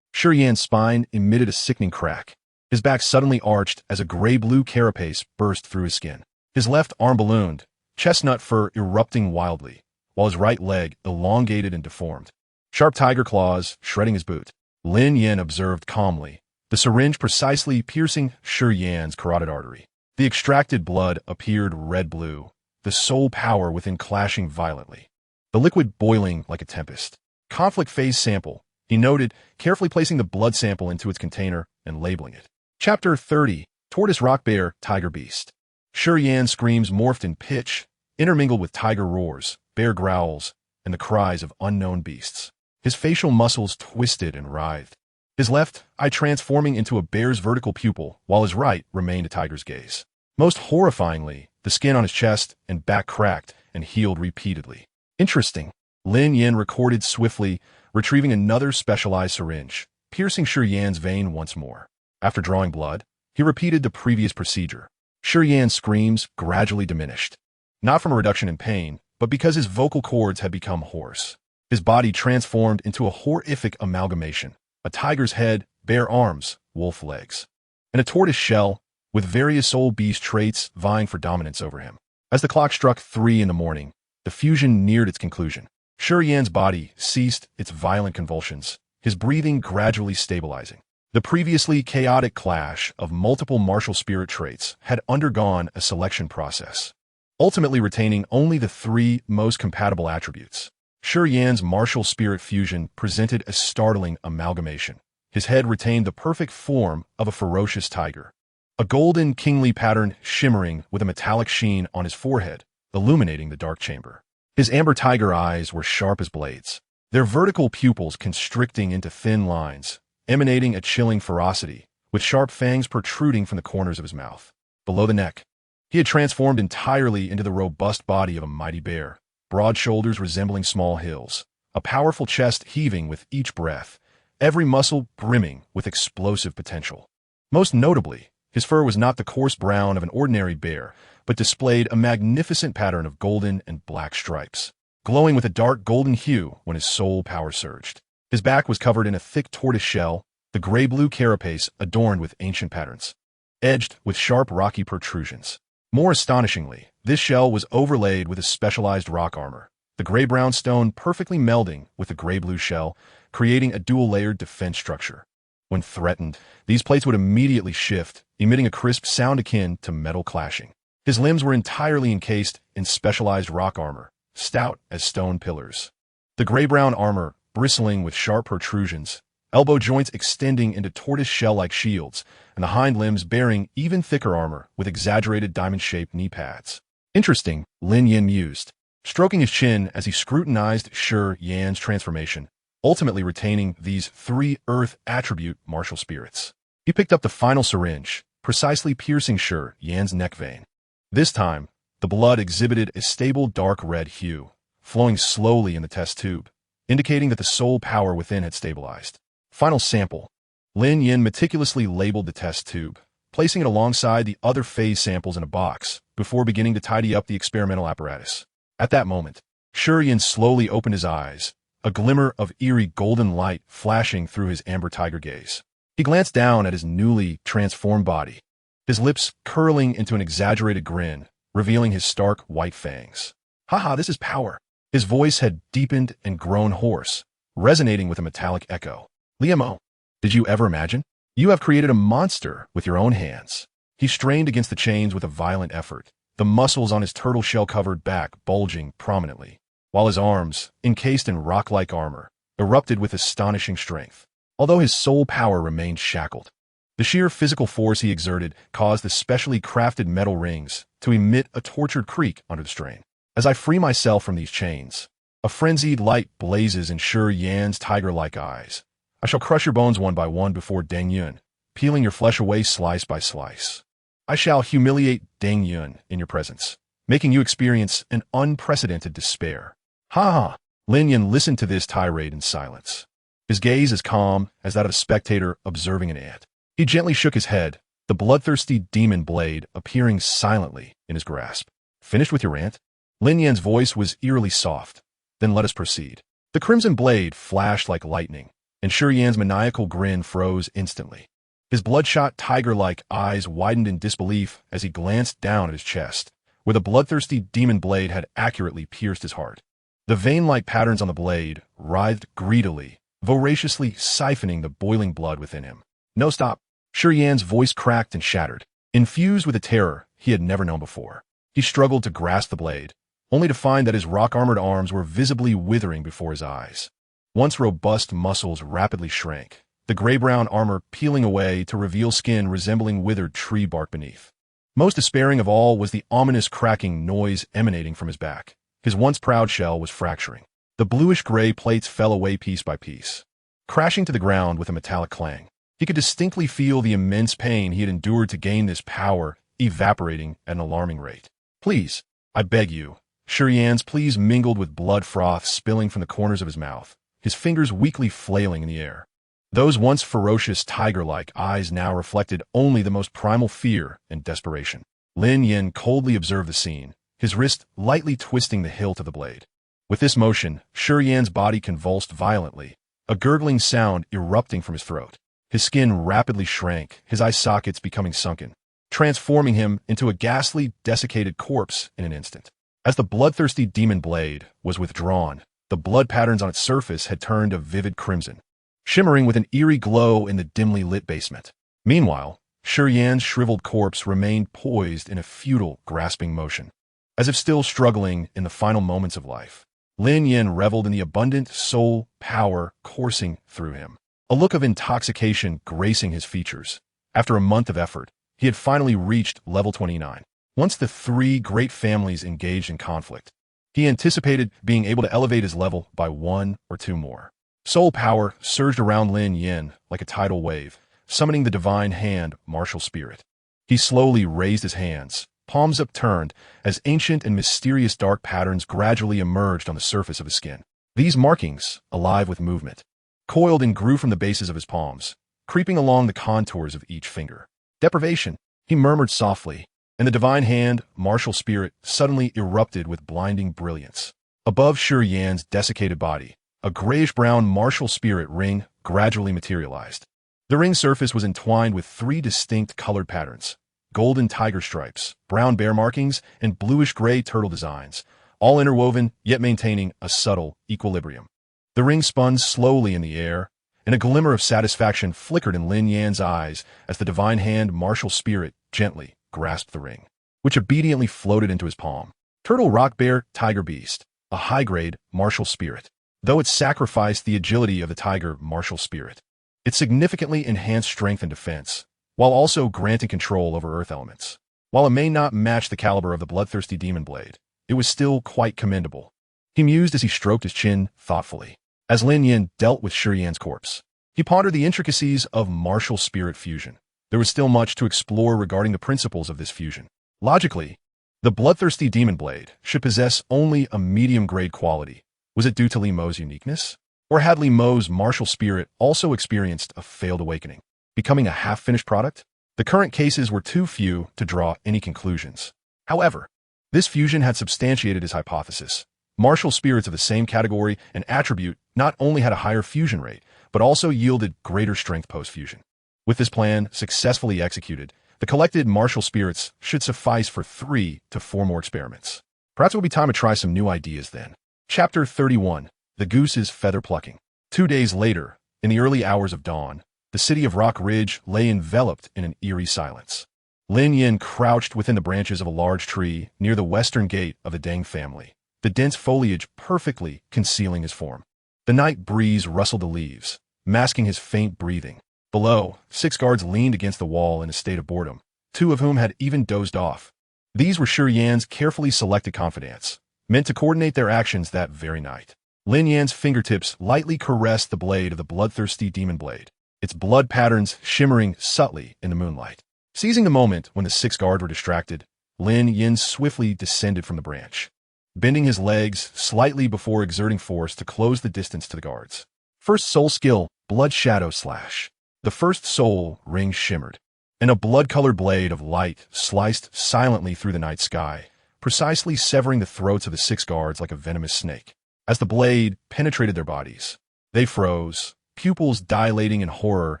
Yan's spine emitted a sickening crack. His back suddenly arched as a gray-blue carapace burst through his skin. His left arm ballooned, chestnut fur erupting wildly, while his right leg elongated and deformed. Sharp tiger claws shredding his boot. Lin Yan observed calmly, the syringe precisely piercing Yan's carotid artery. The extracted blood appeared red-blue, the soul power within clashing violently, the liquid boiling like a tempest. Conflict phase sample, he noted, carefully placing the blood sample into its container and labeling it. Chapter 30, Tortoise rock bear, tiger beast. Shi Yan's screams morphed in pitch, intermingled with tiger roars, bear growls, and the cries of unknown beasts. His facial muscles twisted and writhed. His left eye transforming into a bear's vertical pupil, while his right remained a tiger's gaze. Most horrifyingly, the skin on his chest and back cracked and healed repeatedly. Interesting. Lin Yan recorded swiftly, retrieving another specialized syringe, piercing Shi Yan's vein once more. After drawing blood, he repeated the previous procedure. Shi Yan's screams gradually diminished. Not from a reduction in pain, but because his vocal cords had become hoarse. His body transformed into a horrific amalgamation. A tiger's head, bear arms, wolf legs, and a tortoise shell, with various soul beast traits vying for dominance over him. As the clock struck 3 in the morning, the fusion neared its conclusion. Shi Yan's body ceased its violent convulsions, his breathing gradually stabilizing. The previously chaotic clash of multiple martial spirit traits had undergone a selection process, ultimately retaining only the 3 most compatible attributes. Shi Yan's martial spirit fusion presented a startling amalgamation. His head retained the perfect form of a ferocious tiger, a golden kingly pattern shimmering with a metallic sheen on his forehead, illuminating the dark chamber. His amber tiger eyes were sharp as blades, their vertical pupils constricting into thin lines, emanating a chilling ferocity, with sharp fangs protruding from the corners of his mouth. Below the neck, he had transformed entirely into the robust body of a mighty bear, broad shoulders resembling small hills, a powerful chest heaving with each breath, every muscle brimming with explosive potential. Most notably, his fur was not the coarse brown of an ordinary bear, but displayed a magnificent pattern of golden and black stripes, glowing with a dark golden hue when his soul power surged. His back was covered in a thick tortoise shell, the gray-blue carapace adorned with ancient patterns, edged with sharp rocky protrusions. More astonishingly, this shell was overlaid with a specialized rock armor, the gray-brown stone perfectly melding with the gray-blue shell, creating a dual-layered defense structure. When threatened, these plates would immediately shift, emitting a crisp sound akin to metal clashing. His limbs were entirely encased in specialized rock armor, stout as stone pillars. The gray-brown armor, bristling with sharp protrusions, elbow joints extending into tortoise shell-like shields, and the hind limbs bearing even thicker armor with exaggerated diamond-shaped knee pads. Interesting, Lin Yan mused, stroking his chin as he scrutinized Shi Yan's transformation, ultimately retaining these 3 earth attribute martial spirits. He picked up the final syringe, precisely piercing Shi Yan's neck vein. This time, the blood exhibited a stable dark red hue, flowing slowly in the test tube, indicating that the soul power within had stabilized. Final sample. Lin Yan meticulously labeled the test tube, placing it alongside the other phase samples in a box, before beginning to tidy up the experimental apparatus. At that moment, Shi Yan slowly opened his eyes, a glimmer of eerie golden light flashing through his amber tiger gaze. He glanced down at his newly transformed body, his lips curling into an exaggerated grin, revealing his stark white fangs. Haha, this is power. His voice had deepened and grown hoarse, resonating with a metallic echo. Liamo, did you ever imagine? You have created a monster with your own hands. He strained against the chains with a violent effort, the muscles on his turtle shell-covered back bulging prominently, while his arms, encased in rock-like armor, erupted with astonishing strength. Although his soul power remained shackled, the sheer physical force he exerted caused the specially crafted metal rings to emit a tortured creak under the strain. As I free myself from these chains, a frenzied light blazes in Shi Yan's tiger-like eyes. I shall crush your bones one by one before Deng Yun, peeling your flesh away slice by slice. I shall humiliate Deng Yun in your presence, making you experience an unprecedented despair. Ha ha! Lin Yan listened to this tirade in silence, his gaze as calm as that of a spectator observing an ant. He gently shook his head, the bloodthirsty demon blade appearing silently in his grasp. Finished with your rant? Lin Yan's voice was eerily soft. Then let us proceed. The crimson blade flashed like lightning, and Shi Yan's maniacal grin froze instantly. His bloodshot tiger-like eyes widened in disbelief as he glanced down at his chest, where the bloodthirsty demon blade had accurately pierced his heart. The vein-like patterns on the blade writhed greedily, voraciously siphoning the boiling blood within him. No, stop. Shi Yan's voice cracked and shattered, infused with a terror he had never known before. He struggled to grasp the blade, only to find that his rock-armored arms were visibly withering before his eyes. Once robust muscles rapidly shrank, the gray-brown armor peeling away to reveal skin resembling withered tree bark beneath. Most despairing of all was the ominous cracking noise emanating from his back. His once proud shell was fracturing. The bluish-gray plates fell away piece by piece, crashing to the ground with a metallic clang. He could distinctly feel the immense pain he had endured to gain this power evaporating at an alarming rate. "Please, I beg you." Yan's pleas mingled with blood froth spilling from the corners of his mouth, his fingers weakly flailing in the air. Those once ferocious tiger-like eyes now reflected only the most primal fear and desperation. Lin Yan coldly observed the scene, his wrist lightly twisting the hilt of the blade. With this motion, Yan's body convulsed violently, a gurgling sound erupting from his throat. His skin rapidly shrank, his eye sockets becoming sunken, transforming him into a ghastly, desiccated corpse in an instant. As the bloodthirsty demon blade was withdrawn, the blood patterns on its surface had turned a vivid crimson, shimmering with an eerie glow in the dimly lit basement. Meanwhile, Yan's shriveled corpse remained poised in a futile, grasping motion, as if still struggling in the final moments of life. Lin Yan reveled in the abundant soul power coursing through him, a look of intoxication gracing his features. After a month of effort, he had finally reached level 29. Once the three great families engaged in conflict, he anticipated being able to elevate his level by 1 or 2 more. Soul power surged around Lin Yan like a tidal wave, summoning the divine hand martial spirit. He slowly raised his hands, palms upturned, as ancient and mysterious dark patterns gradually emerged on the surface of his skin. These markings, alive with movement, coiled and grew from the bases of his palms, creeping along the contours of each finger. "Deprivation," he murmured softly, and the divine hand, martial spirit, suddenly erupted with blinding brilliance. Above Yan's desiccated body, a grayish-brown martial spirit ring gradually materialized. The ring's surface was entwined with 3 distinct colored patterns: golden tiger stripes, brown bear markings, and bluish-gray turtle designs, all interwoven yet maintaining a subtle equilibrium. The ring spun slowly in the air, and a glimmer of satisfaction flickered in Lin Yan's eyes as the divine hand martial spirit gently grasped the ring, which obediently floated into his palm. Turtle rock bear tiger beast, a high-grade martial spirit. Though it sacrificed the agility of the tiger martial spirit, it significantly enhanced strength and defense, while also granting control over earth elements. While it may not match the caliber of the bloodthirsty demon blade, it was still quite commendable. He mused as he stroked his chin thoughtfully. As Lin Yan dealt with Yan's corpse, he pondered the intricacies of martial spirit fusion. There was still much to explore regarding the principles of this fusion. Logically, the bloodthirsty demon blade should possess only a medium-grade quality. Was it due to Li Mo's uniqueness? Or had Li Mo's martial spirit also experienced a failed awakening, becoming a half-finished product? The current cases were too few to draw any conclusions. However, this fusion had substantiated his hypothesis. Martial spirits of the same category and attribute not only had a higher fusion rate, but also yielded greater strength post-fusion. With this plan successfully executed, the collected martial spirits should suffice for 3 to 4 more experiments. Perhaps it will be time to try some new ideas then. Chapter 31. The Goose's Feather Plucking. 2 days later, in the early hours of dawn, the city of Rock Ridge lay enveloped in an eerie silence. Lin Yan crouched within the branches of a large tree near the western gate of the Deng family, the dense foliage perfectly concealing his form. The night breeze rustled the leaves, masking his faint breathing. Below, 6 guards leaned against the wall in a state of boredom, 2 of whom had even dozed off. These were Yan's carefully selected confidants, meant to coordinate their actions that very night. Lin Yan's fingertips lightly caressed the blade of the bloodthirsty demon blade, its blood patterns shimmering subtly in the moonlight. Seizing the moment when the 6 guards were distracted, Lin Yan swiftly descended from the branch, bending his legs slightly before exerting force to close the distance to the guards. First soul skill, Blood Shadow Slash. The first soul ring shimmered, and a blood-colored blade of light sliced silently through the night sky, precisely severing the throats of the 6 guards like a venomous snake. As the blade penetrated their bodies, they froze, pupils dilating in horror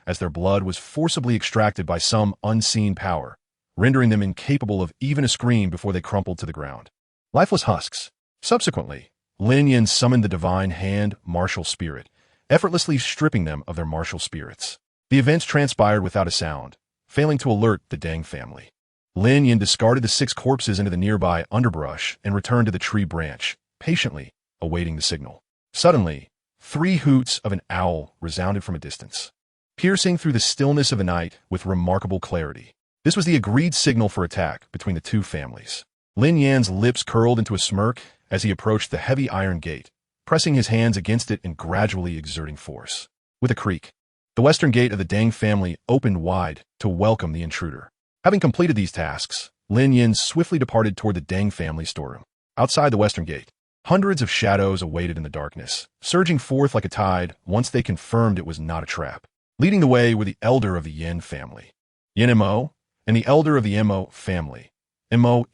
as their blood was forcibly extracted by some unseen power, rendering them incapable of even a scream before they crumpled to the ground. Lifeless husks. Subsequently, Lin Yan summoned the divine hand martial spirit, effortlessly stripping them of their martial spirits. The events transpired without a sound, failing to alert the Deng family. Lin Yan discarded the 6 corpses into the nearby underbrush and returned to the tree branch, patiently awaiting the signal. Suddenly, 3 hoots of an owl resounded from a distance. piercing through the stillness of the night with remarkable clarity. This was the agreed signal for attack between the two families. Lin Yan's lips curled into a smirk as he approached the heavy iron gate, pressing his hands against it and gradually exerting force. With a creak, the western gate of the Deng family opened wide to welcome the intruder. Having completed these tasks, Lin Yan swiftly departed toward the Deng family storeroom. Outside the western gate, hundreds of shadows awaited in the darkness, surging forth like a tide once they confirmed it was not a trap. Leading the way were the elder of the Yin family, Yin Mo, and the elder of the Mo family, Mo,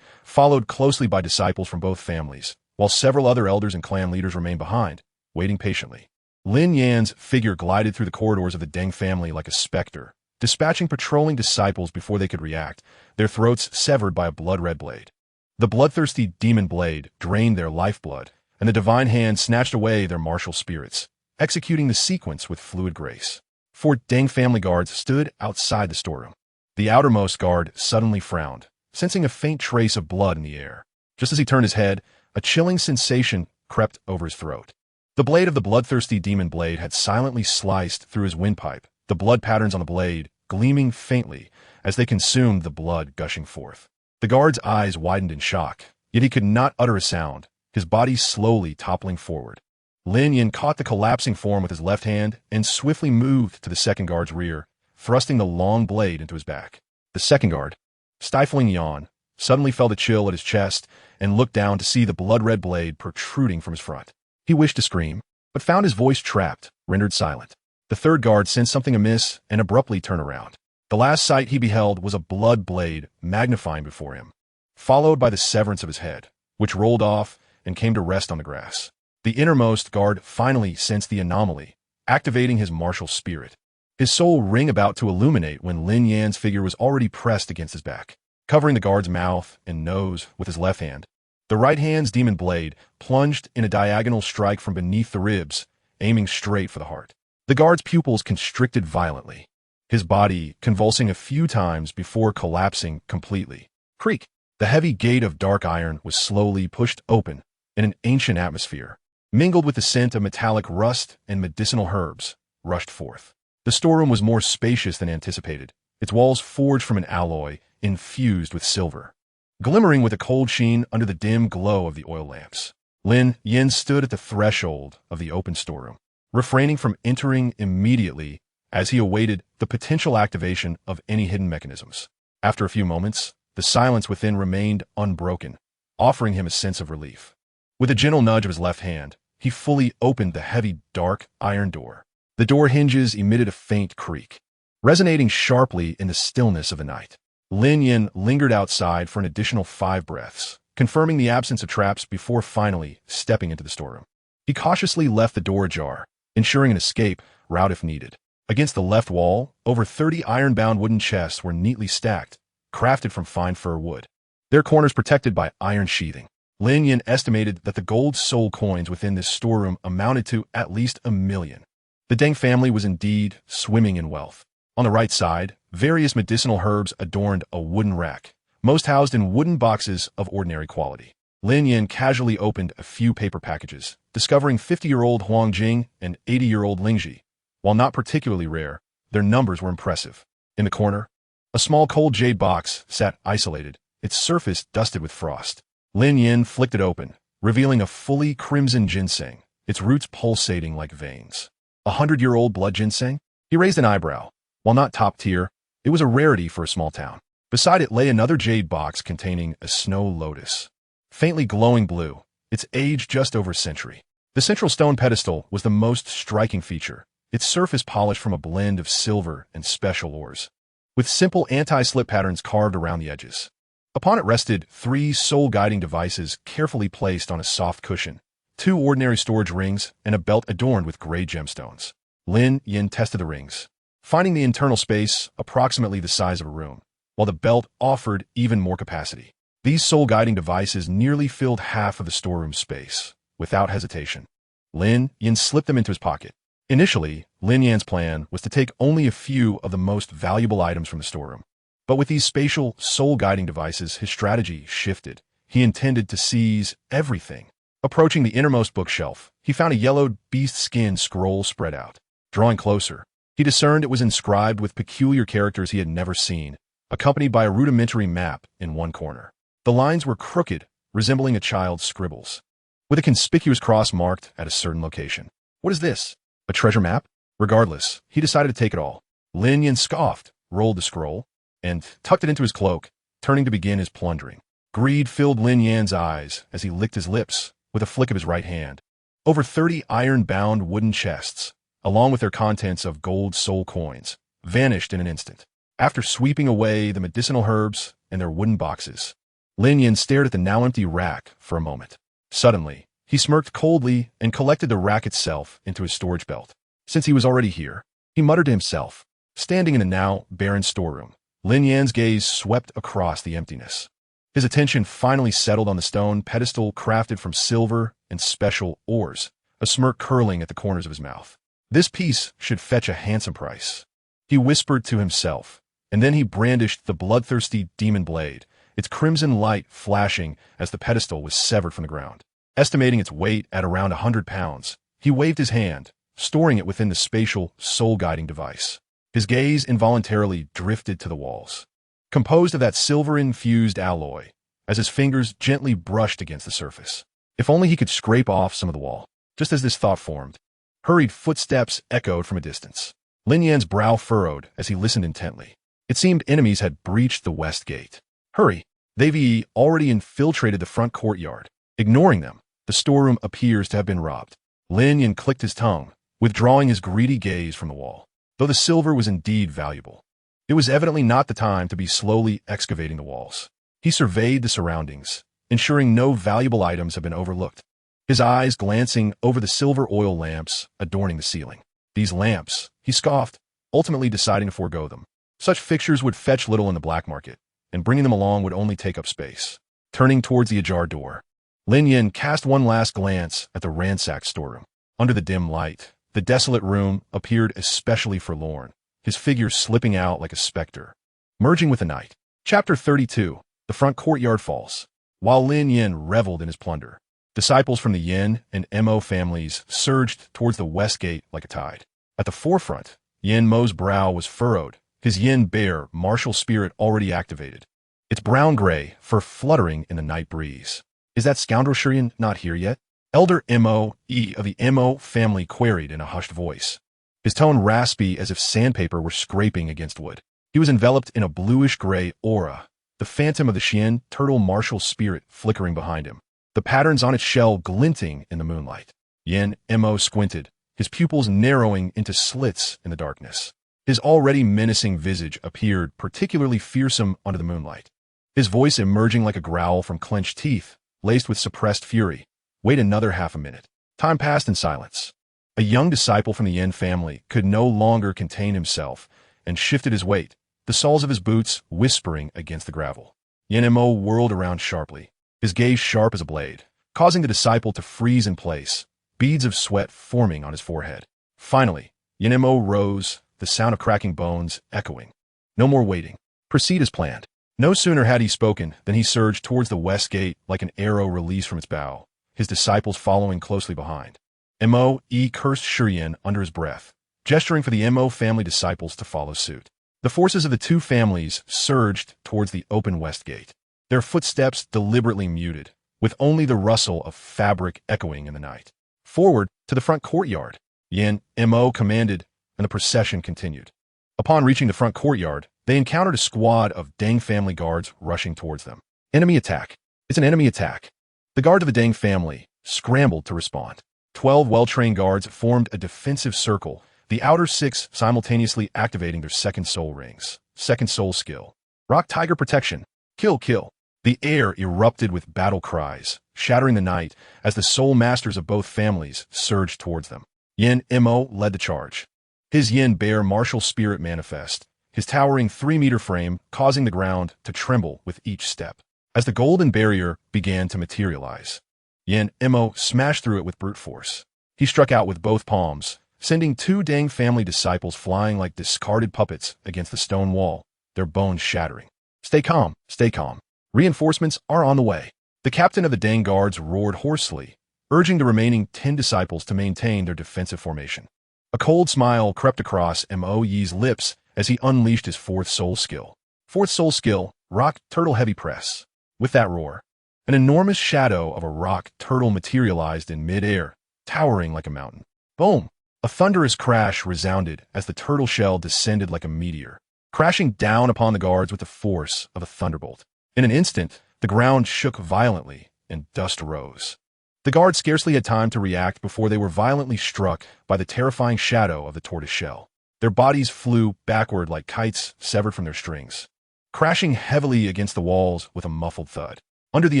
followed closely by disciples from both families, while several other elders and clan leaders remained behind, waiting patiently. Lin Yan's figure glided through the corridors of the Deng family like a specter, dispatching patrolling disciples before they could react, their throats severed by a blood-red blade. The bloodthirsty demon blade drained their lifeblood, and the divine hand snatched away their martial spirits, executing the sequence with fluid grace. 4 Deng family guards stood outside the storeroom. The outermost guard suddenly frowned, sensing a faint trace of blood in the air. Just as he turned his head, a chilling sensation crept over his throat. The blade of the bloodthirsty demon blade had silently sliced through his windpipe, the blood patterns on the blade gleaming faintly as they consumed the blood gushing forth. The guard's eyes widened in shock, yet he could not utter a sound, his body slowly toppling forward. Lin Yan caught the collapsing form with his left hand and swiftly moved to the second guard's rear, thrusting the long blade into his back. The second guard, stifling yawn, suddenly felt a chill at his chest and looked down to see the blood-red blade protruding from his front. He wished to scream, but found his voice trapped, rendered silent. The third guard sensed something amiss and abruptly turned around. The last sight he beheld was a blood blade magnifying before him, followed by the severance of his head, which rolled off and came to rest on the grass. The innermost guard finally sensed the anomaly, activating his martial spirit. His soul ring about to illuminate when Lin Yan's figure was already pressed against his back, covering the guard's mouth and nose with his left hand. The right hand's demon blade plunged in a diagonal strike from beneath the ribs, aiming straight for the heart. The guard's pupils constricted violently, his body convulsing a few times before collapsing completely. Creak! The heavy gate of dark iron was slowly pushed open, and an ancient atmosphere, mingled with the scent of metallic rust and medicinal herbs, rushed forth. The storeroom was more spacious than anticipated, its walls forged from an alloy infused with silver, glimmering with a cold sheen under the dim glow of the oil lamps. Lin Yan stood at the threshold of the open storeroom, refraining from entering immediately as he awaited the potential activation of any hidden mechanisms. After a few moments, the silence within remained unbroken, offering him a sense of relief. With a gentle nudge of his left hand, he fully opened the heavy, dark iron door. The door hinges emitted a faint creak, resonating sharply in the stillness of the night. Lin Yan lingered outside for an additional 5 breaths, confirming the absence of traps before finally stepping into the storeroom. He cautiously left the door ajar, ensuring an escape route if needed. Against the left wall, over 30 iron-bound wooden chests were neatly stacked, crafted from fine fir wood, their corners protected by iron sheathing. Lin Yan estimated that the gold soul coins within this storeroom amounted to at least 1 million. The Deng family was indeed swimming in wealth. On the right side, various medicinal herbs adorned a wooden rack, most housed in wooden boxes of ordinary quality. Lin Yan casually opened a few paper packages, discovering 50-year-old Huang Jing and 80-year-old Lingji. While not particularly rare, their numbers were impressive. In the corner, a small cold jade box sat isolated, its surface dusted with frost. Lin Yan flicked it open, revealing a fully crimson ginseng, its roots pulsating like veins. 100-year-old blood ginseng? He raised an eyebrow. While not top tier, it was a rarity for a small town. Beside it lay another jade box containing a snow lotus, faintly glowing blue, its age just over a century. The central stone pedestal was the most striking feature, its surface polished from a blend of silver and special ores, with simple anti-slip patterns carved around the edges. Upon it rested 3 soul-guiding devices carefully placed on a soft cushion, 2 ordinary storage rings, and a belt adorned with gray gemstones. Lin Yan tested the rings, finding the internal space approximately the size of a room, while the belt offered even more capacity. These soul-guiding devices nearly filled half of the storeroom space, without hesitation. Lin Yan slipped them into his pocket. Initially, Lin Yan's plan was to take only a few of the most valuable items from the storeroom. But with these spatial, soul-guiding devices, his strategy shifted. He intended to seize everything. Approaching the innermost bookshelf, he found a yellowed beast skin scroll spread out. Drawing closer, He discerned it was inscribed with peculiar characters he had never seen, accompanied by a rudimentary map in one corner. The lines were crooked, resembling a child's scribbles, with a conspicuous cross marked at a certain location. What is this? A treasure map? Regardless, he decided to take it all. Lin Yan scoffed, rolled the scroll, and tucked it into his cloak, turning to begin his plundering. Greed filled Lin Yan's eyes as he licked his lips with a flick of his right hand. Over 30 iron-bound wooden chests, along with their contents of gold soul coins, vanished in an instant. After sweeping away the medicinal herbs and their wooden boxes, Lin Yan stared at the now empty rack for a moment. Suddenly, he smirked coldly and collected the rack itself into his storage belt. Since he was already here, he muttered to himself. Standing in the now barren storeroom, Lin Yan's gaze swept across the emptiness. His attention finally settled on the stone pedestal crafted from silver and special ores, a smirk curling at the corners of his mouth. This piece should fetch a handsome price, he whispered to himself, and then he brandished the bloodthirsty demon blade, its crimson light flashing as the pedestal was severed from the ground. Estimating its weight at around 100 pounds, he waved his hand, storing it within the spatial, soul-guiding device. His gaze involuntarily drifted to the walls, composed of that silver-infused alloy, as his fingers gently brushed against the surface. If only he could scrape off some of the wall. Just as this thought formed, hurried footsteps echoed from a distance. Lin Yan's brow furrowed as he listened intently. It seemed enemies had breached the west gate. Hurry! They've already infiltrated the front courtyard. Ignoring them, the storeroom appears to have been robbed. Lin Yan clicked his tongue, withdrawing his greedy gaze from the wall. Though the silver was indeed valuable, it was evidently not the time to be slowly excavating the walls. He surveyed the surroundings, ensuring no valuable items had been overlooked, his eyes glancing over the silver oil lamps adorning the ceiling. These lamps, he scoffed, ultimately deciding to forego them. Such fixtures would fetch little in the black market, and bringing them along would only take up space. Turning towards the ajar door, Lin Yan cast one last glance at the ransacked storeroom. Under the dim light, the desolate room appeared especially forlorn, his figure slipping out like a specter, merging with the night. Chapter 32. The front courtyard falls. While Lin Yan reveled in his plunder, disciples from the Yin and Mo families surged towards the west gate like a tide. At the forefront, Yin Mo's brow was furrowed, his Yin bear martial spirit already activated, its brown-gray fur fluttering in the night breeze. Is that scoundrel Shurian not here yet? Elder Mo of the Mo family queried in a hushed voice, his tone raspy as if sandpaper were scraping against wood. He was enveloped in a bluish-gray aura, the phantom of the Xian turtle martial spirit flickering behind him, the patterns on its shell glinting in the moonlight. Yin Mo squinted, his pupils narrowing into slits in the darkness. His already menacing visage appeared particularly fearsome under the moonlight, his voice emerging like a growl from clenched teeth, laced with suppressed fury. Wait another half a minute. Time passed in silence. A young disciple from the Yin family could no longer contain himself and shifted his weight, the soles of his boots whispering against the gravel. Yin Mo whirled around sharply, his gaze sharp as a blade, causing the disciple to freeze in place, beads of sweat forming on his forehead. Finally, Yin Mo rose, the sound of cracking bones echoing. No more waiting. Proceed as planned. No sooner had he spoken than he surged towards the west gate like an arrow released from its bow, his disciples following closely behind. Mo cursed Shurian under his breath, gesturing for the Mo family disciples to follow suit. The forces of the two families surged towards the open west gate, their footsteps deliberately muted, with only the rustle of fabric echoing in the night. Forward to the front courtyard, Yin Mo commanded, and the procession continued. Upon reaching the front courtyard, they encountered a squad of Deng family guards rushing towards them. Enemy attack. It's an enemy attack. The guards of the Deng family scrambled to respond. 12 well-trained guards formed a defensive circle, the outer 6 simultaneously activating their second soul rings. Second soul skill. Rock Tiger Protection. Kill, kill. The air erupted with battle cries, shattering the night as the soul masters of both families surged towards them. Yin Mo led the charge, his Yin bear martial spirit manifest, his towering 3-meter frame causing the ground to tremble with each step. As the golden barrier began to materialize, Yin Mo smashed through it with brute force. He struck out with both palms, sending 2 Deng family disciples flying like discarded puppets against the stone wall, their bones shattering. Stay calm, stay calm. Reinforcements are on the way. The captain of the Deng guards roared hoarsely, urging the remaining 10 disciples to maintain their defensive formation. A cold smile crept across Mo Yi's lips as he unleashed his fourth soul skill. Fourth soul skill, Rock Turtle Heavy Press. With that roar, an enormous shadow of a rock turtle materialized in mid-air, towering like a mountain. Boom! A thunderous crash resounded as the turtle shell descended like a meteor, crashing down upon the guards with the force of a thunderbolt. In an instant, the ground shook violently and dust rose. The guards scarcely had time to react before they were violently struck by the terrifying shadow of the tortoise shell. Their bodies flew backward like kites severed from their strings, crashing heavily against the walls with a muffled thud. Under the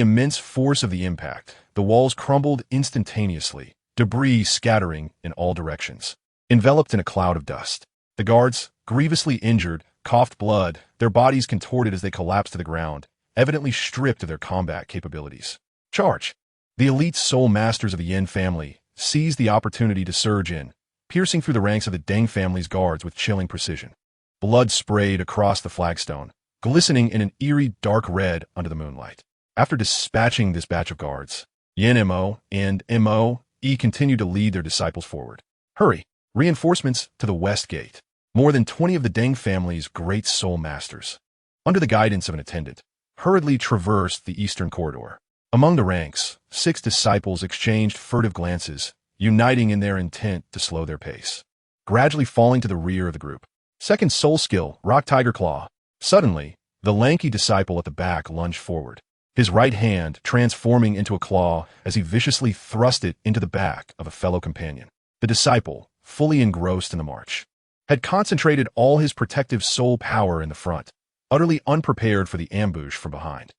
immense force of the impact, the walls crumbled instantaneously, debris scattering in all directions. Enveloped in a cloud of dust, the guards, grievously injured, coughed blood, their bodies contorted as they collapsed to the ground, evidently stripped of their combat capabilities. Charge! The elite soul masters of the Yan family seized the opportunity to surge in, piercing through the ranks of the Deng family's guards with chilling precision. Blood sprayed across the flagstone, glistening in an eerie dark red under the moonlight. After dispatching this batch of guards, Yan Mo and Mo Yi continued to lead their disciples forward. Hurry! Reinforcements to the west gate. More than 20 of the Deng family's great soul masters, under the guidance of an attendant, hurriedly traversed the eastern corridor. Among the ranks, 6 disciples exchanged furtive glances, uniting in their intent to slow their pace, gradually falling to the rear of the group. Second soul skill, Rock Tiger Claw. Suddenly, the lanky disciple at the back lunged forward, his right hand transforming into a claw as he viciously thrust it into the back of a fellow companion. The disciple, fully engrossed in the march, had concentrated all his protective soul power in the front, utterly unprepared for the ambush from behind.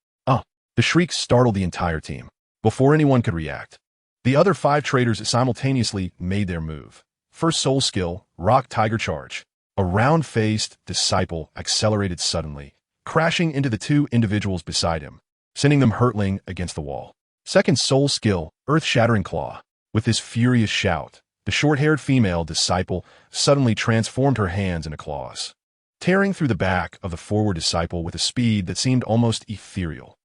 The shriek startled the entire team. Before anyone could react, the other 5 traders simultaneously made their move. First soul skill, Rock Tiger Charge. A round-faced disciple accelerated suddenly, crashing into the 2 individuals beside him, sending them hurtling against the wall. Second soul skill, Earth-Shattering Claw. With this furious shout, the short-haired female disciple suddenly transformed her hands into claws, tearing through the back of the forward disciple with a speed that seemed almost ethereal.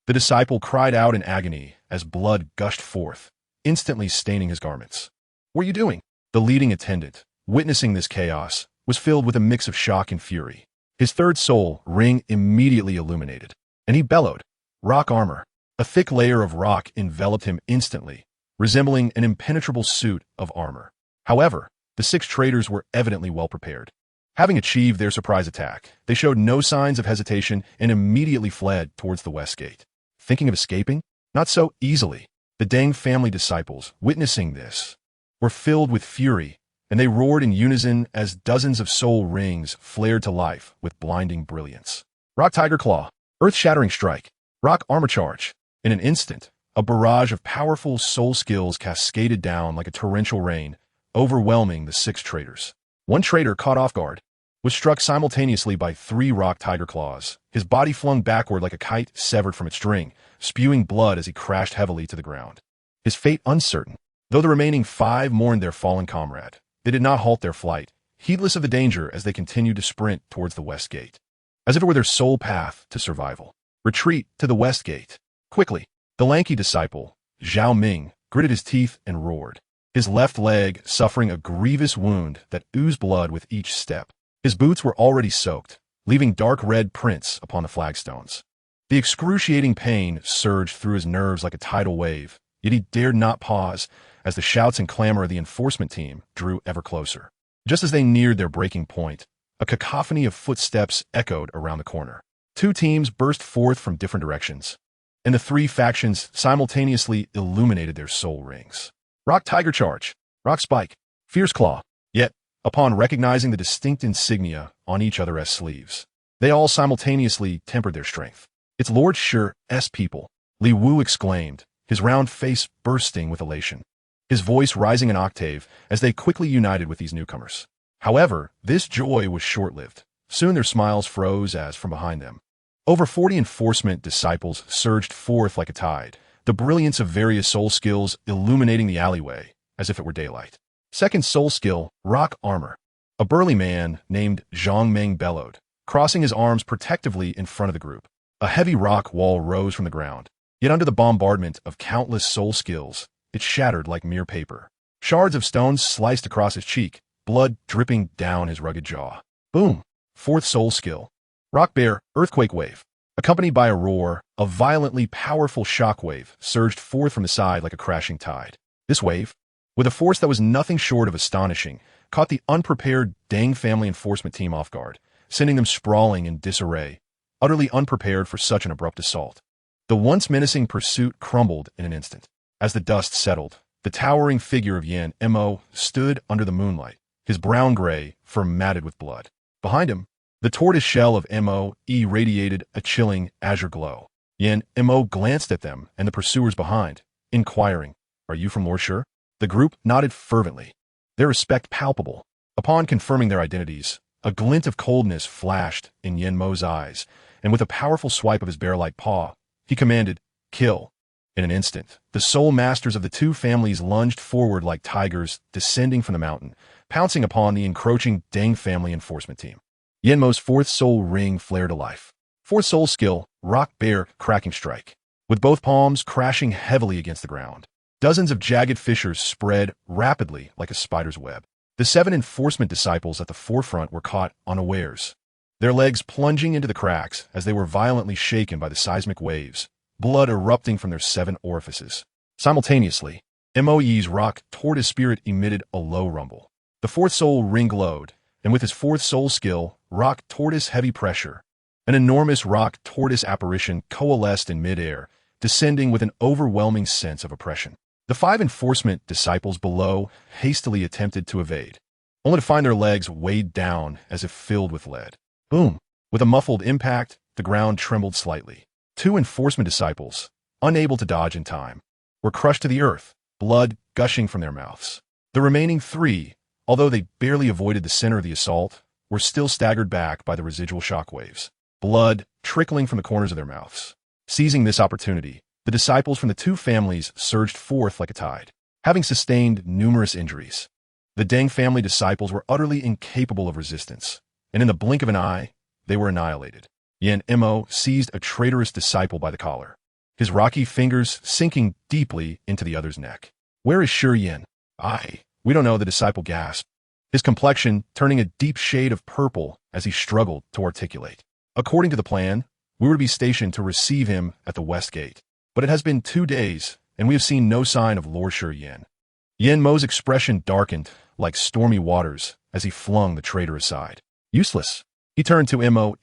The disciple cried out in agony as blood gushed forth, instantly staining his garments. What are you doing? The leading attendant, witnessing this chaos, was filled with a mix of shock and fury. His third soul ring immediately illuminated, and he bellowed, "Rock armor!" A thick layer of rock enveloped him instantly, resembling an impenetrable suit of armor. However, the 6 traders were evidently well prepared. Having achieved their surprise attack, they showed no signs of hesitation and immediately fled towards the west gate. Thinking of escaping? Not so easily. The Deng family disciples, witnessing this, were filled with fury, and they roared in unison as dozens of soul rings flared to life with blinding brilliance. Rock Tiger Claw, Earth-Shattering Strike, Rock Armor Charge. In an instant, a barrage of powerful soul skills cascaded down like a torrential rain, overwhelming the 6 traders. One trader, caught off guard, was struck simultaneously by 3 Rock Tiger Claws, his body flung backward like a kite severed from its string, spewing blood as he crashed heavily to the ground. His fate uncertain. Though the remaining 5 mourned their fallen comrade, they did not halt their flight, heedless of the danger as they continued to sprint towards the west gate, as if it were their sole path to survival. Retreat to the west gate. Quickly, the lanky disciple, Zhao Ming, gritted his teeth and roared, his left leg suffering a grievous wound that oozed blood with each step. His boots were already soaked, leaving dark red prints upon the flagstones. The excruciating pain surged through his nerves like a tidal wave, yet he dared not pause as the shouts and clamor of the enforcement team drew ever closer. Just as they neared their breaking point, a cacophony of footsteps echoed around the corner. 2 teams burst forth from different directions, and the 3 factions simultaneously illuminated their soul rings. Rock Tiger Charge, Rock Spike, Fierce Claw. Yet, upon recognizing the distinct insignia on each other as sleeves, they all simultaneously tempered their strength. "It's Lord Shi's people," Li Wu exclaimed, his round face bursting with elation, his voice rising an octave as they quickly united with these newcomers. However, this joy was short-lived. Soon their smiles froze as, from behind them, over 40 enforcement disciples surged forth like a tide, the brilliance of various soul skills illuminating the alleyway as if it were daylight. Second soul skill, Rock Armor. A burly man named Zhang Meng bellowed, crossing his arms protectively in front of the group. A heavy rock wall rose from the ground, yet under the bombardment of countless soul skills, it shattered like mere paper. Shards of stone sliced across his cheek, blood dripping down his rugged jaw. Boom! Fourth soul skill. Rock Bear, Earthquake Wave. Accompanied by a roar, a violently powerful shock wave surged forth from the side like a crashing tide. This wave, with a force that was nothing short of astonishing, caught the unprepared Deng family enforcement team off guard, sending them sprawling in disarray, utterly unprepared for such an abrupt assault. The once menacing pursuit crumbled in an instant. As the dust settled, the towering figure of Yan Mo stood under the moonlight, his brown-gray fur matted with blood. Behind him, the tortoise shell of Mo radiated a chilling azure glow. Yan Mo glanced at them and the pursuers behind, inquiring, "Are you from Lord Shi?" The group nodded fervently, their respect palpable. Upon confirming their identities, a glint of coldness flashed in Yan Mo's eyes, and with a powerful swipe of his bear-like paw, he commanded, "Kill." In an instant, the soul masters of the two families lunged forward like tigers descending from the mountain, pouncing upon the encroaching Deng family enforcement team. Yan Mo's fourth soul ring flared to life. Fourth soul skill, Rock Bear Cracking Strike. With both palms crashing heavily against the ground, dozens of jagged fissures spread rapidly like a spider's web. The 7 enforcement disciples at the forefront were caught unawares, their legs plunging into the cracks as they were violently shaken by the seismic waves, blood erupting from their 7 orifices. Simultaneously, Moe's rock tortoise spirit emitted a low rumble. The fourth soul ring glowed, and with his fourth soul skill, Rock Tortoise Heavy Pressure, an enormous rock tortoise apparition coalesced in midair, descending with an overwhelming sense of oppression. The 5 enforcement disciples below hastily attempted to evade, only to find their legs weighed down as if filled with lead. Boom! With a muffled impact, the ground trembled slightly. 2 enforcement disciples, unable to dodge in time, were crushed to the earth, blood gushing from their mouths. The remaining 3, although they barely avoided the center of the assault, were still staggered back by the residual shockwaves, blood trickling from the corners of their mouths. Seizing this opportunity, the disciples from the 2 families surged forth like a tide, having sustained numerous injuries. The Deng family disciples were utterly incapable of resistance, and in the blink of an eye, they were annihilated. Yan Mo seized a traitorous disciple by the collar, his rocky fingers sinking deeply into the other's neck. "Where is Shi Yan?" "We don't know," the disciple gasped, his complexion turning a deep shade of purple as he struggled to articulate. "According to the plan, we were to be stationed to receive him at the west gate. But it has been 2 days, and we have seen no sign of Lord Shi Yan." Yan Mo's expression darkened like stormy waters as he flung the traitor aside. "Useless." He turned to Moe,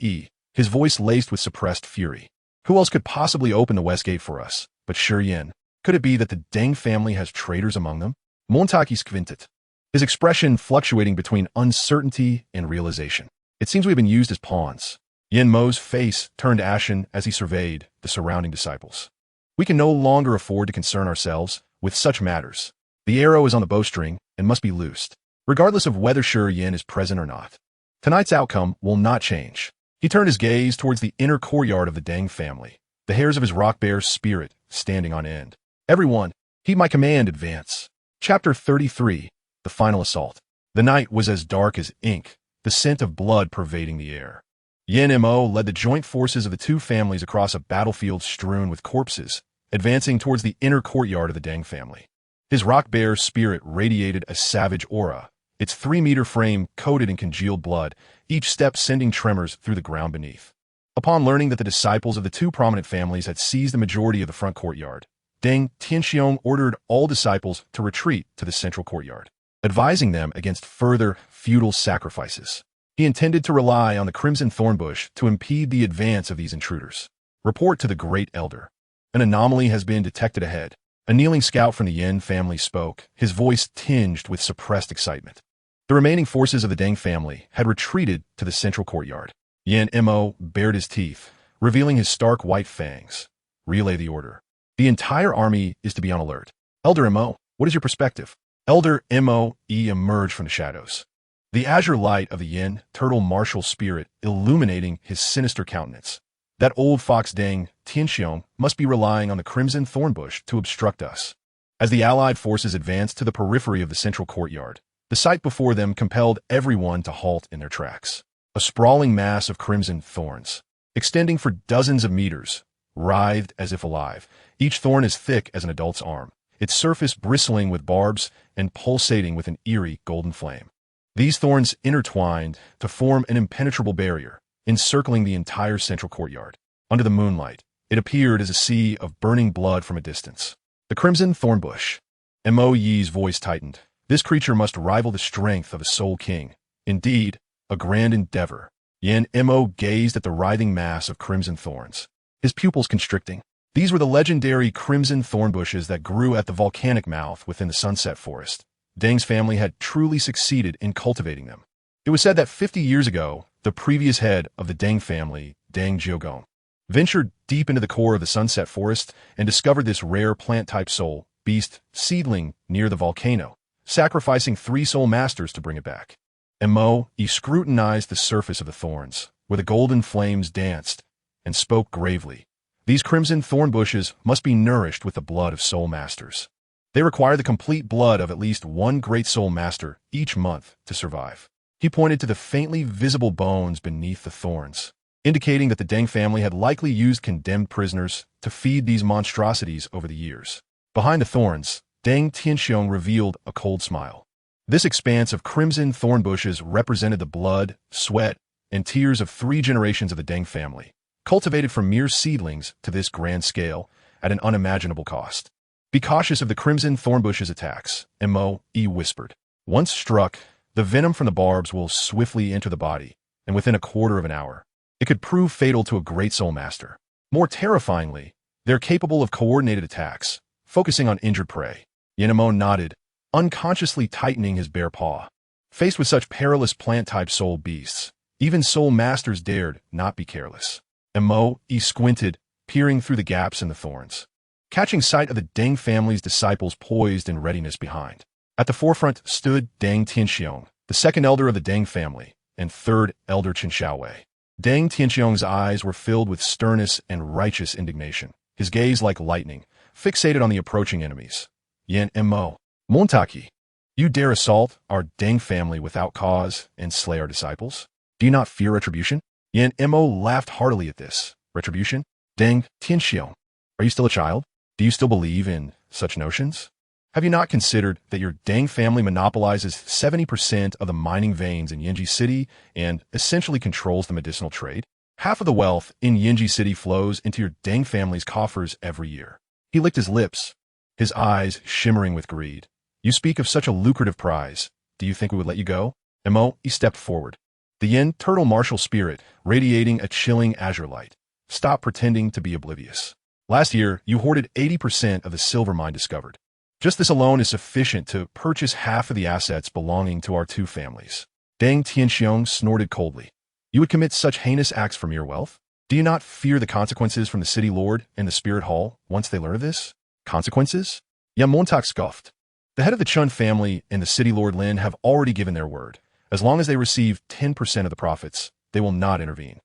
his voice laced with suppressed fury. "Who else could possibly open the west gate for us but Shi Yan? Could it be that the Deng family has traitors among them?" Montakis quintet, his expression fluctuating between uncertainty and realization. "It seems we've been used as pawns." Yan Mo's face turned ashen as he surveyed the surrounding disciples. "We can no longer afford to concern ourselves with such matters. The arrow is on the bowstring and must be loosed, regardless of whether Shi Yan is present or not. Tonight's outcome will not change." He turned his gaze towards the inner courtyard of the Deng family, the hairs of his rock bear spirit standing on end. "Everyone, heed my command, advance." Chapter 33, The Final Assault. The night was as dark as ink, the scent of blood pervading the air. Yan Mo led the joint forces of the 2 families across a battlefield strewn with corpses, advancing towards the inner courtyard of the Deng family. His rock bear spirit radiated a savage aura, its 3-meter frame coated in congealed blood, each step sending tremors through the ground beneath. Upon learning that the disciples of the 2 prominent families had seized the majority of the front courtyard, Deng Tianxiong ordered all disciples to retreat to the central courtyard, advising them against further futile sacrifices. He intended to rely on the Crimson Thornbush to impede the advance of these intruders. "Report to the Great Elder. An anomaly has been detected ahead." A kneeling scout from the Yan family spoke, his voice tinged with suppressed excitement. The remaining forces of the Deng family had retreated to the central courtyard. Yan Mo bared his teeth, revealing his stark white fangs. "Relay the order. The entire army is to be on alert. Elder Mo, what is your perspective?" Elder Moe emerged from the shadows, the azure light of the Yin turtle martial spirit illuminating his sinister countenance. "That old fox Deng Tianxiong must be relying on the Crimson Thornbush to obstruct us." As the allied forces advanced to the periphery of the central courtyard, the sight before them compelled everyone to halt in their tracks. A sprawling mass of crimson thorns, extending for dozens of meters, writhed as if alive, each thorn as thick as an adult's arm, its surface bristling with barbs and pulsating with an eerie golden flame. These thorns intertwined to form an impenetrable barrier, encircling the entire central courtyard. Under the moonlight, it appeared as a sea of burning blood from a distance. The crimson thornbush. Mo Yi's voice tightened. This creature must rival the strength of a soul king. Indeed, a grand endeavor. Yan Mo gazed at the writhing mass of crimson thorns, his pupils constricting. These were the legendary crimson thorn bushes that grew at the volcanic mouth within the Sunset Forest. Deng's family had truly succeeded in cultivating them. It was said that 50 years ago, the previous head of the Deng family, Deng Xiaogang, ventured deep into the core of the Sunset Forest and discovered this rare plant-type soul beast seedling near the volcano, sacrificing 3 soul masters to bring it back. Mo Yi scrutinized the surface of the thorns, where the golden flames danced, and spoke gravely. These crimson thorn bushes must be nourished with the blood of soul masters. They require the complete blood of at least 1 great soul master each month to survive. He pointed to the faintly visible bones beneath the thorns, indicating that the Deng family had likely used condemned prisoners to feed these monstrosities over the years. Behind the thorns, Deng Tianxiong revealed a cold smile. This expanse of crimson thorn bushes represented the blood, sweat, and tears of 3 generations of the Deng family, cultivated from mere seedlings to this grand scale at an unimaginable cost. Be cautious of the crimson thorn bushes' attacks, Mo Yi whispered. Once struck, the venom from the barbs will swiftly enter the body, and within a quarter of an hour, it could prove fatal to a great soul master. More terrifyingly, they're capable of coordinated attacks, focusing on injured prey. Mo nodded, unconsciously tightening his bare paw. Faced with such perilous plant-type soul beasts, even soul masters dared not be careless. Mo Yi squinted, peering through the gaps in the thorns, catching sight of the Deng family's disciples poised in readiness behind. At the forefront stood Deng Tianxiong, the 2nd elder of the Deng family, and 3rd elder Chen Xiaowei. Deng Tianxiong's eyes were filled with sternness and righteous indignation, his gaze like lightning, fixated on the approaching enemies. Yan Mo Montaki, you dare assault our Deng family without cause and slay our disciples? Do you not fear retribution? Yan Mo laughed heartily at this. Retribution? Deng Tianxiong, are you still a child? Do you still believe in such notions? Have you not considered that your Deng family monopolizes 70% of the mining veins in Yinji City and essentially controls the medicinal trade? Half of the wealth in Yinji City flows into your Deng family's coffers every year. He licked his lips, his eyes shimmering with greed. You speak of such a lucrative prize. Do you think we would let you go? Mo Yi stepped forward, the yin turtle martial spirit radiating a chilling azure light. Stop pretending to be oblivious. Last year, you hoarded 80% of the silver mine discovered. Just this alone is sufficient to purchase half of the assets belonging to our 2 families. Deng Tianxiong snorted coldly. You would commit such heinous acts for mere wealth? Do you not fear the consequences from the city lord and the spirit hall once they learn of this? Consequences? Yan Montak scoffed. The head of the Chun family and the city lord Lin have already given their word. As long as they receive 10% of the profits, they will not intervene.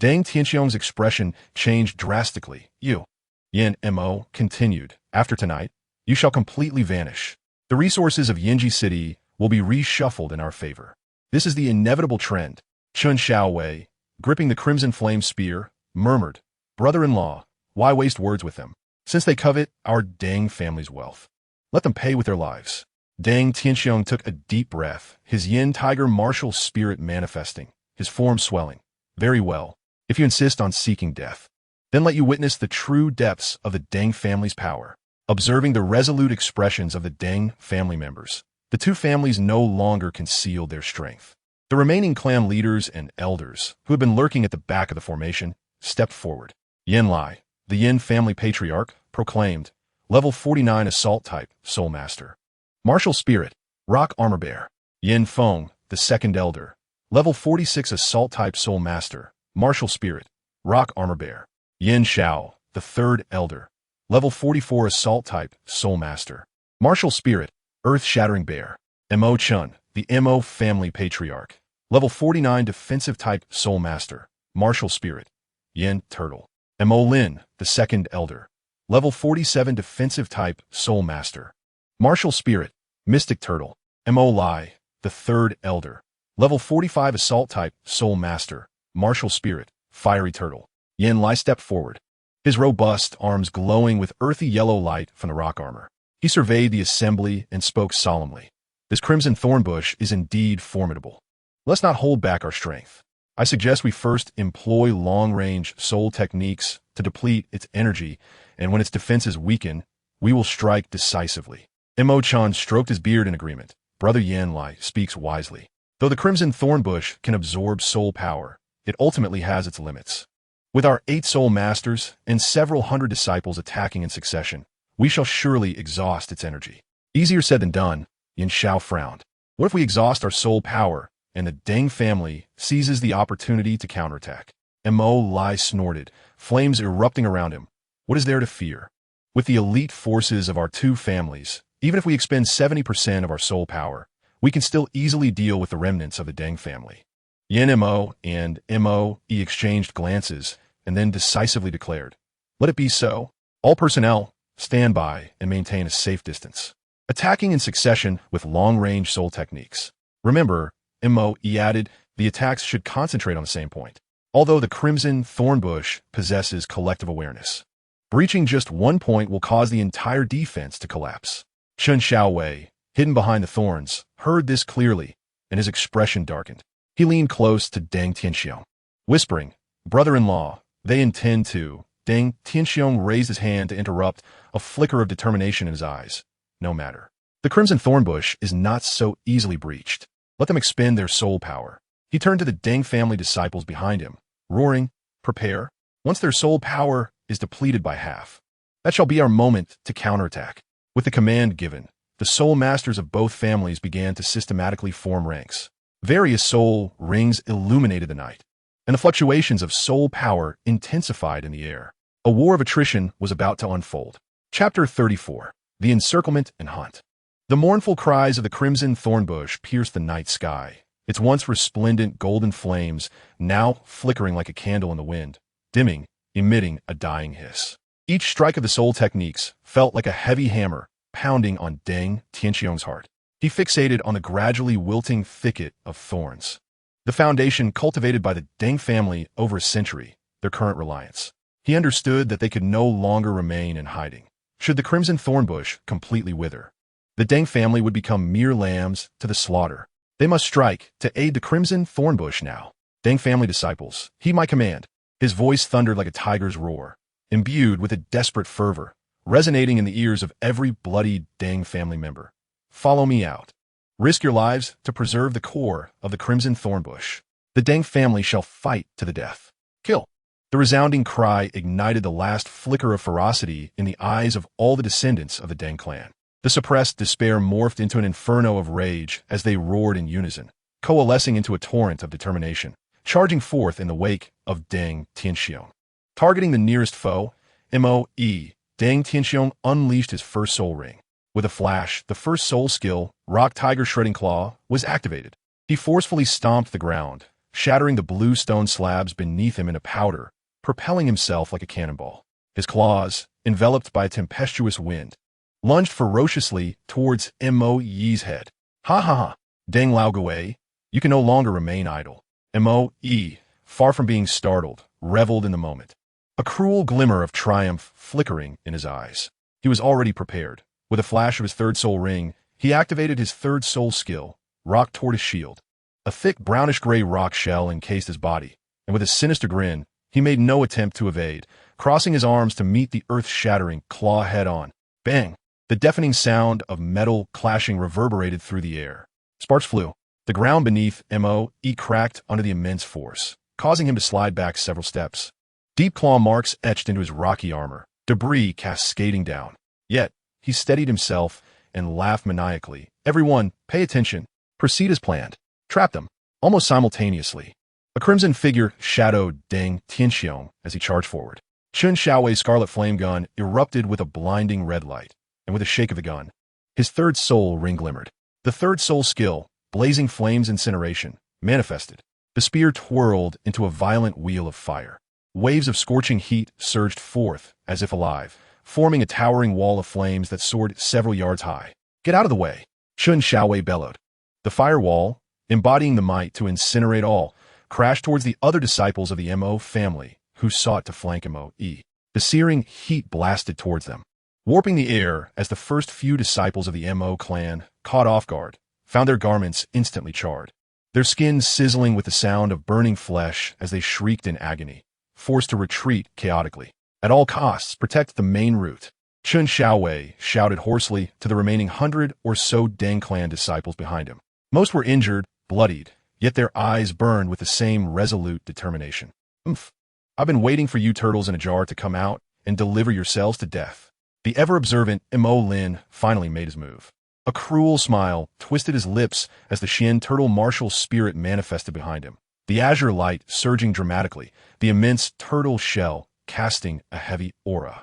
Deng Tianxiong's expression changed drastically. You, Yan Mo, continued. After tonight, you shall completely vanish. The resources of Yinji City will be reshuffled in our favor. This is the inevitable trend. Chen Xiaowei, gripping the crimson flame spear, murmured, Brother-in-law, why waste words with them? Since they covet our Deng family's wealth, let them pay with their lives. Deng Tianxiong took a deep breath, his yin tiger martial spirit manifesting, his form swelling. Very well. If you insist on seeking death, then let you witness the true depths of the Deng family's power. Observing the resolute expressions of the Deng family members, the 2 families no longer concealed their strength. The remaining clan leaders and elders, who had been lurking at the back of the formation, stepped forward. Yin Lai, the Yin family patriarch, proclaimed, Level 49 Assault Type, Soul Master. Martial Spirit, Rock Armor Bear. Yin Feng, the 2nd elder. Level 46 Assault Type Soul Master. Martial Spirit, Rock Armor Bear. Yin Xiao, the 3rd elder. Level 44 Assault Type Soul Master. Martial Spirit, Earth Shattering Bear. Mo Chun, the Mo family patriarch. Level 49 Defensive Type Soul Master. Martial Spirit, Yin Turtle. Mo Lin, the 2nd elder. Level 47 Defensive Type Soul Master. Martial Spirit, Mystic Turtle. Mo Lai, the 3rd elder. Level 45 Assault Type Soul Master. Martial Spirit, Fiery Turtle. Yin Lai stepped forward, his robust arms glowing with earthy yellow light from the rock armor. He surveyed the assembly and spoke solemnly. This crimson thorn bush is indeed formidable. Let's not hold back our strength. I suggest we first employ long-range soul techniques to deplete its energy, and when its defenses weaken, we will strike decisively. Mo-chan stroked his beard in agreement. Brother Yanlai speaks wisely. Though the crimson thorn bush can absorb soul power, it ultimately has its limits. With our 8 soul masters and several hundred disciples attacking in succession, we shall surely exhaust its energy. Easier said than done, Yin Xiao frowned. What if we exhaust our soul power and the Deng family seizes the opportunity to counterattack? Mo Lai snorted, flames erupting around him. What is there to fear? With the elite forces of our 2 families, even if we expend 70% of our soul power, we can still easily deal with the remnants of the Deng family. Yin Mo and Mo exchanged glances and then decisively declared, "Let it be so. All personnel, stand by and maintain a safe distance." Attacking in succession with long-range soul techniques. Remember, Mo added, the attacks should concentrate on the same point, although the crimson thorn bush possesses collective awareness. Breaching just one point will cause the entire defense to collapse. Chun Xiaowei, hidden behind the thorns, heard this clearly, and his expression darkened. He leaned close to Deng Tianxiong, whispering, "Brother-in-law, they intend to." Deng Tianxiong raised his hand to interrupt, a flicker of determination in his eyes. "No matter. The crimson thorn bush is not so easily breached. Let them expend their soul power." He turned to the Deng family disciples behind him, roaring, "Prepare. Once their soul power is depleted by half, that shall be our moment to counterattack." With the command given, the soul masters of both families began to systematically form ranks. Various soul rings illuminated the night, and the fluctuations of soul power intensified in the air. A war of attrition was about to unfold. Chapter 34. The Encirclement and Hunt. The mournful cries of the crimson thornbush pierced the night sky, its once resplendent golden flames now flickering like a candle in the wind, dimming, emitting a dying hiss. Each strike of the soul techniques felt like a heavy hammer pounding on Deng Tianxiong's heart. He fixated on the gradually wilting thicket of thorns, the foundation cultivated by the Deng family over a century, their current reliance. He understood that they could no longer remain in hiding. Should the crimson thornbush completely wither, the Deng family would become mere lambs to the slaughter. They must strike to aid the crimson thornbush now. Deng family disciples, heed my command. His voice thundered like a tiger's roar, imbued with a desperate fervor, resonating in the ears of every bloodied Deng family member. Follow me out. Risk your lives to preserve the core of the crimson thornbush. The Deng family shall fight to the death. Kill. The resounding cry ignited the last flicker of ferocity in the eyes of all the descendants of the Deng clan. The suppressed despair morphed into an inferno of rage as they roared in unison, coalescing into a torrent of determination, charging forth in the wake of Deng Tianxiong. Targeting the nearest foe, Deng Tianxiong unleashed his first soul ring. With a flash, the first soul skill, Rock Tiger Shredding Claw, was activated. He forcefully stomped the ground, shattering the blue stone slabs beneath him into powder, propelling himself like a cannonball. His claws, enveloped by a tempestuous wind, lunged ferociously towards Mo's head. "Ha ha ha! Deng Laogui, you can no longer remain idle." Mo, far from being startled, reveled in the moment, a cruel glimmer of triumph flickering in his eyes. He was already prepared. With a flash of his third soul ring, he activated his third soul skill, Rock Tortoise Shield. A thick brownish-gray rock shell encased his body, and with a sinister grin, he made no attempt to evade, crossing his arms to meet the earth-shattering claw head-on. Bang! The deafening sound of metal clashing reverberated through the air. Sparks flew. The ground beneath Mo cracked under the immense force, causing him to slide back several steps. Deep claw marks etched into his rocky armor, debris cascading down. Yet, he steadied himself and laughed maniacally. "Everyone, pay attention. Proceed as planned." Trap them. Almost simultaneously, a crimson figure shadowed Deng Tianxiong as he charged forward. Chun Xiaowei's scarlet flame gun erupted with a blinding red light, and with a shake of the gun, his third soul ring glimmered. The third soul skill, Blazing Flames Incineration, manifested. The spear twirled into a violent wheel of fire. Waves of scorching heat surged forth, as if alive, forming a towering wall of flames that soared several yards high. "Get out of the way!" Chun Xiaowei bellowed. The firewall, embodying the might to incinerate all, crashed towards the other disciples of the Mo family, who sought to flank Mo. The searing heat blasted towards them. warping the air as the first few disciples of the Mo clan, caught off guard, found their garments instantly charred, their skins sizzling with the sound of burning flesh as they shrieked in agony, forced to retreat chaotically. At all costs, protect the main route. Chun Xiaowei shouted hoarsely to the remaining 100 or so Deng clan disciples behind him. Most were injured, bloodied, yet their eyes burned with the same resolute determination. "Umph. I've been waiting for you turtles in a jar to come out and deliver yourselves to death." The ever-observant Mo Lin finally made his move. A cruel smile twisted his lips as the Xian turtle martial spirit manifested behind him, the azure light surging dramatically, the immense turtle shell casting a heavy aura.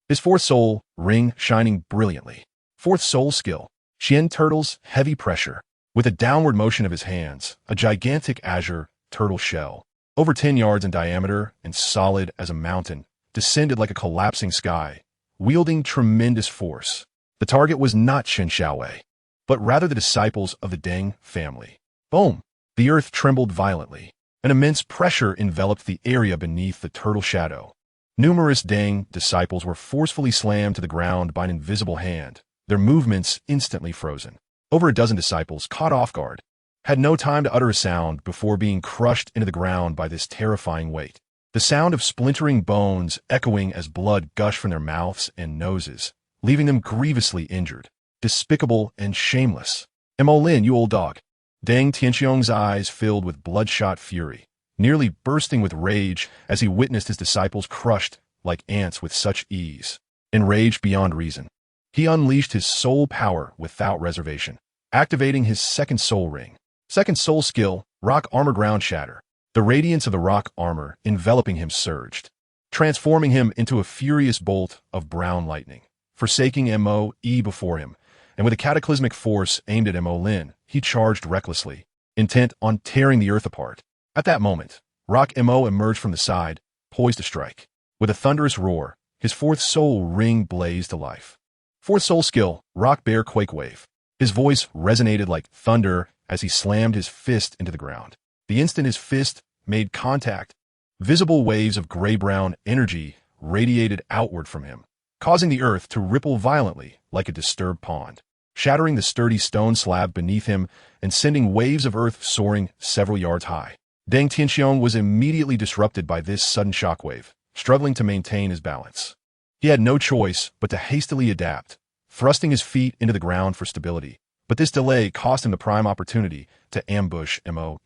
His fourth soul ring shining brilliantly. Fourth soul skill, Xian turtle's heavy pressure. With a downward motion of his hands, a gigantic azure turtle shell, over 10 yards in diameter and solid as a mountain, descended like a collapsing sky, wielding tremendous force. The target was not Chun Xiaowei, but rather the disciples of the Deng family. Boom! The earth trembled violently. An immense pressure enveloped the area beneath the turtle shadow. Numerous Deng disciples were forcefully slammed to the ground by an invisible hand, their movements instantly frozen. Over a dozen disciples, caught off guard, had no time to utter a sound before being crushed into the ground by this terrifying weight. The sound of splintering bones echoing as blood gushed from their mouths and noses, leaving them grievously injured. Despicable and shameless. Mo Lin, you old dog. Deng Tianxiong's eyes filled with bloodshot fury, nearly bursting with rage as he witnessed his disciples crushed like ants with such ease. Enraged beyond reason, he unleashed his soul power without reservation, activating his second soul ring. Second soul skill, rock armor ground shatter. The radiance of the rock armor enveloping him surged, transforming him into a furious bolt of brown lightning. Forsaking Mo before him, and with a cataclysmic force aimed at Mo Lin, he charged recklessly, intent on tearing the earth apart. At that moment, Rock Mo emerged from the side, poised to strike. With a thunderous roar, his fourth soul ring blazed to life. Fourth soul skill, Rock Bear Quake Wave. His voice resonated like thunder as he slammed his fist into the ground. The instant his fist made contact, visible waves of gray-brown energy radiated outward from him, causing the earth to ripple violently like a disturbed pond, shattering the sturdy stone slab beneath him and sending waves of earth soaring several yards high. Deng Tianxiong was immediately disrupted by this sudden shockwave, struggling to maintain his balance. He had no choice but to hastily adapt, thrusting his feet into the ground for stability, but this delay cost him the prime opportunity to ambush Mo.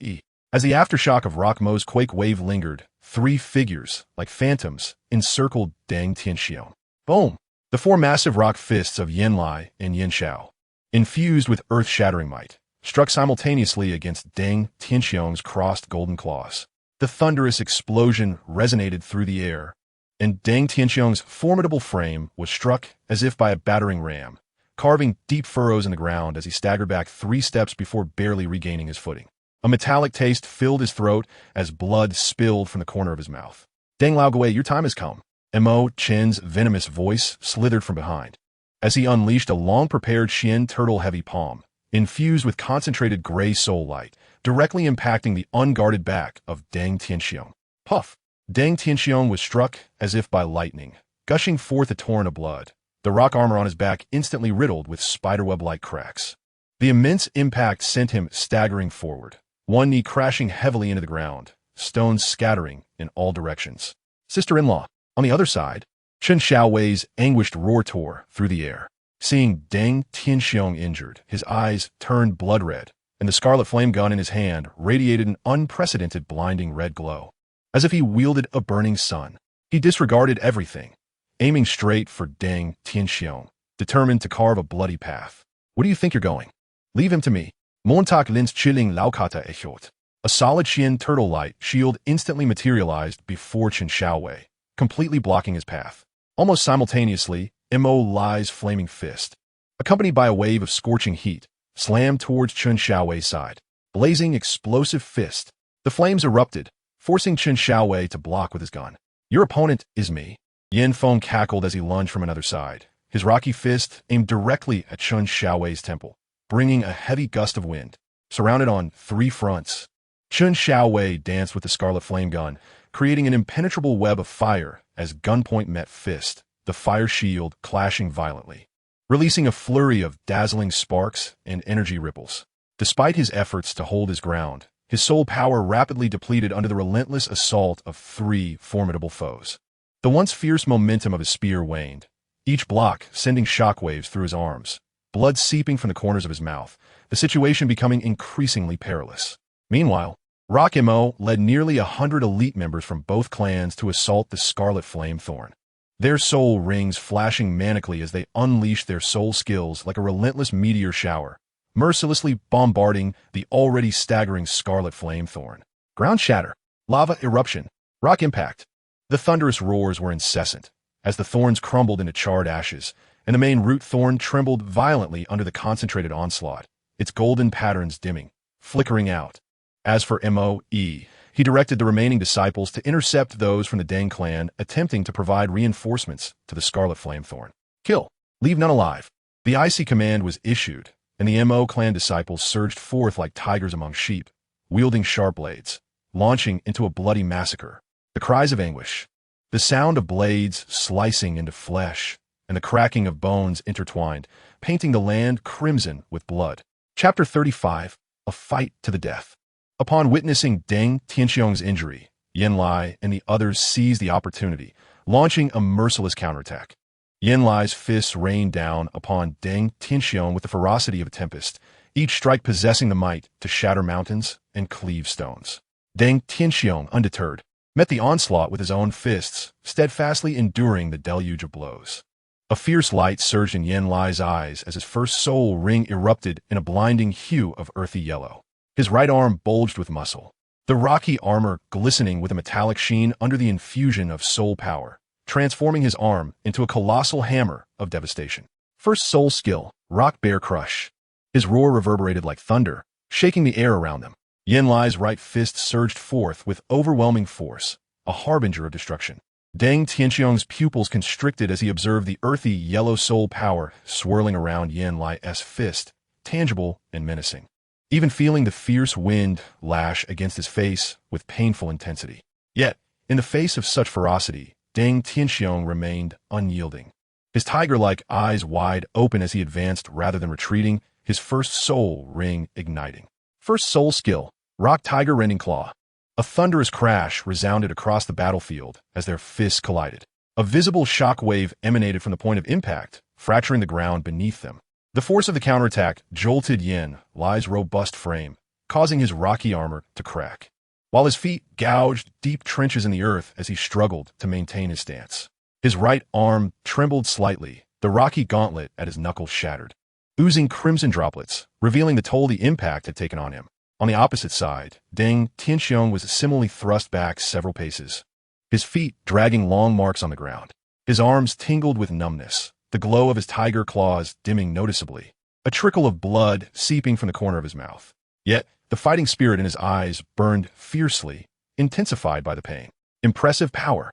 As the aftershock of Rock Mo's quake wave lingered, 3 figures, like phantoms, encircled Deng Tianxiong. Boom! The 4 massive rock fists of Yin Lai and Yin Xiao, infused with earth-shattering might, struck simultaneously against Deng Tianxiong's crossed golden claws. The thunderous explosion resonated through the air, and Deng Tianxiong's formidable frame was struck as if by a battering ram, carving deep furrows in the ground as he staggered back 3 steps before barely regaining his footing. A metallic taste filled his throat as blood spilled from the corner of his mouth. Deng Laoguei, your time has come. Mo Chen's venomous voice slithered from behind, as he unleashed a long-prepared Xian turtle-heavy palm, infused with concentrated gray soul light, directly impacting the unguarded back of Deng Tianxiong. Puff! Deng Tianxiong was struck as if by lightning, gushing forth a torrent of blood, the rock armor on his back instantly riddled with spiderweb-like cracks. The immense impact sent him staggering forward, one knee crashing heavily into the ground, stones scattering in all directions. Sister-in-law. On the other side, Chun Xiaowei's anguished roar tore through the air. Seeing Deng Tianxiong injured, his eyes turned blood red, and the scarlet flame gun in his hand radiated an unprecedented blinding red glow, as if he wielded a burning sun. He disregarded everything, aiming straight for Deng Tianxiong, determined to carve a bloody path. Where do you think you're going? Leave him to me. Montak Lin's chilling Laukata echot. A solid Xian turtle light shield instantly materialized before Chun Xiaowei, completely blocking his path. Almost simultaneously, Mo Lai's flaming fist, accompanied by a wave of scorching heat, slammed towards Chun Xiaowei's side. Blazing explosive fist. The flames erupted, forcing Chun Xiaowei to block with his gun. Your opponent is me. Yin Feng cackled as he lunged from another side, his rocky fist aimed directly at Chun Xiaowei's temple, bringing a heavy gust of wind. Surrounded on 3 fronts, Chun Xiaowei danced with the scarlet flame gun, creating an impenetrable web of fire as gunpoint met fist, the fire shield clashing violently, releasing a flurry of dazzling sparks and energy ripples. Despite his efforts to hold his ground, his soul power rapidly depleted under the relentless assault of 3 formidable foes. The once fierce momentum of his spear waned, each block sending shockwaves through his arms, blood seeping from the corners of his mouth, the situation becoming increasingly perilous. Meanwhile, Rock Mo led nearly 100 elite members from both clans to assault the Scarlet Flame Thorn, their soul rings flashing manically as they unleashed their soul skills like a relentless meteor shower, mercilessly bombarding the already staggering Scarlet Flame Thorn. Ground shatter, lava eruption, rock impact. The thunderous roars were incessant, as the thorns crumbled into charred ashes, and the main root thorn trembled violently under the concentrated onslaught, its golden patterns dimming, flickering out. As for Moe, he directed the remaining disciples to intercept those from the Deng clan attempting to provide reinforcements to the Scarlet Flame Thorn. Kill, leave none alive. The icy command was issued, and the Mo clan disciples surged forth like tigers among sheep, wielding sharp blades, launching into a bloody massacre. The cries of anguish, the sound of blades slicing into flesh, and the cracking of bones intertwined, painting the land crimson with blood. Chapter 35, A Fight to the Death. Upon witnessing Deng Tianxiong's injury, Yanlai and the others seized the opportunity, launching a merciless counterattack. Yanlai's fists rained down upon Deng Tianxiong with the ferocity of a tempest, each strike possessing the might to shatter mountains and cleave stones. Deng Tianxiong, undeterred, met the onslaught with his own fists, steadfastly enduring the deluge of blows. A fierce light surged in Yanlai's eyes as his first soul ring erupted in a blinding hue of earthy yellow. His right arm bulged with muscle, the rocky armor glistening with a metallic sheen under the infusion of soul power, transforming his arm into a colossal hammer of devastation. First soul skill, Rock Bear Crush. His roar reverberated like thunder, shaking the air around them. Yanlai's right fist surged forth with overwhelming force, a harbinger of destruction. Deng Tianxiong's pupils constricted as he observed the earthy yellow soul power swirling around Yanlai's fist, tangible and menacing, even feeling the fierce wind lash against his face with painful intensity. Yet, in the face of such ferocity, Deng Tianxiong remained unyielding, his tiger-like eyes wide open as he advanced rather than retreating, his first soul ring igniting. First soul skill, Rock Tiger Rending Claw. A thunderous crash resounded across the battlefield as their fists collided. A visible shock wave emanated from the point of impact, fracturing the ground beneath them. The force of the counterattack jolted Yanlai's robust frame, causing his rocky armor to crack, while his feet gouged deep trenches in the earth as he struggled to maintain his stance. His right arm trembled slightly, the rocky gauntlet at his knuckles shattered, oozing crimson droplets, revealing the toll the impact had taken on him. On the opposite side, Deng Tianxiong was similarly thrust back several paces, his feet dragging long marks on the ground. His arms tingled with numbness, the glow of his tiger claws dimming noticeably, a trickle of blood seeping from the corner of his mouth. Yet, the fighting spirit in his eyes burned fiercely, intensified by the pain. Impressive power.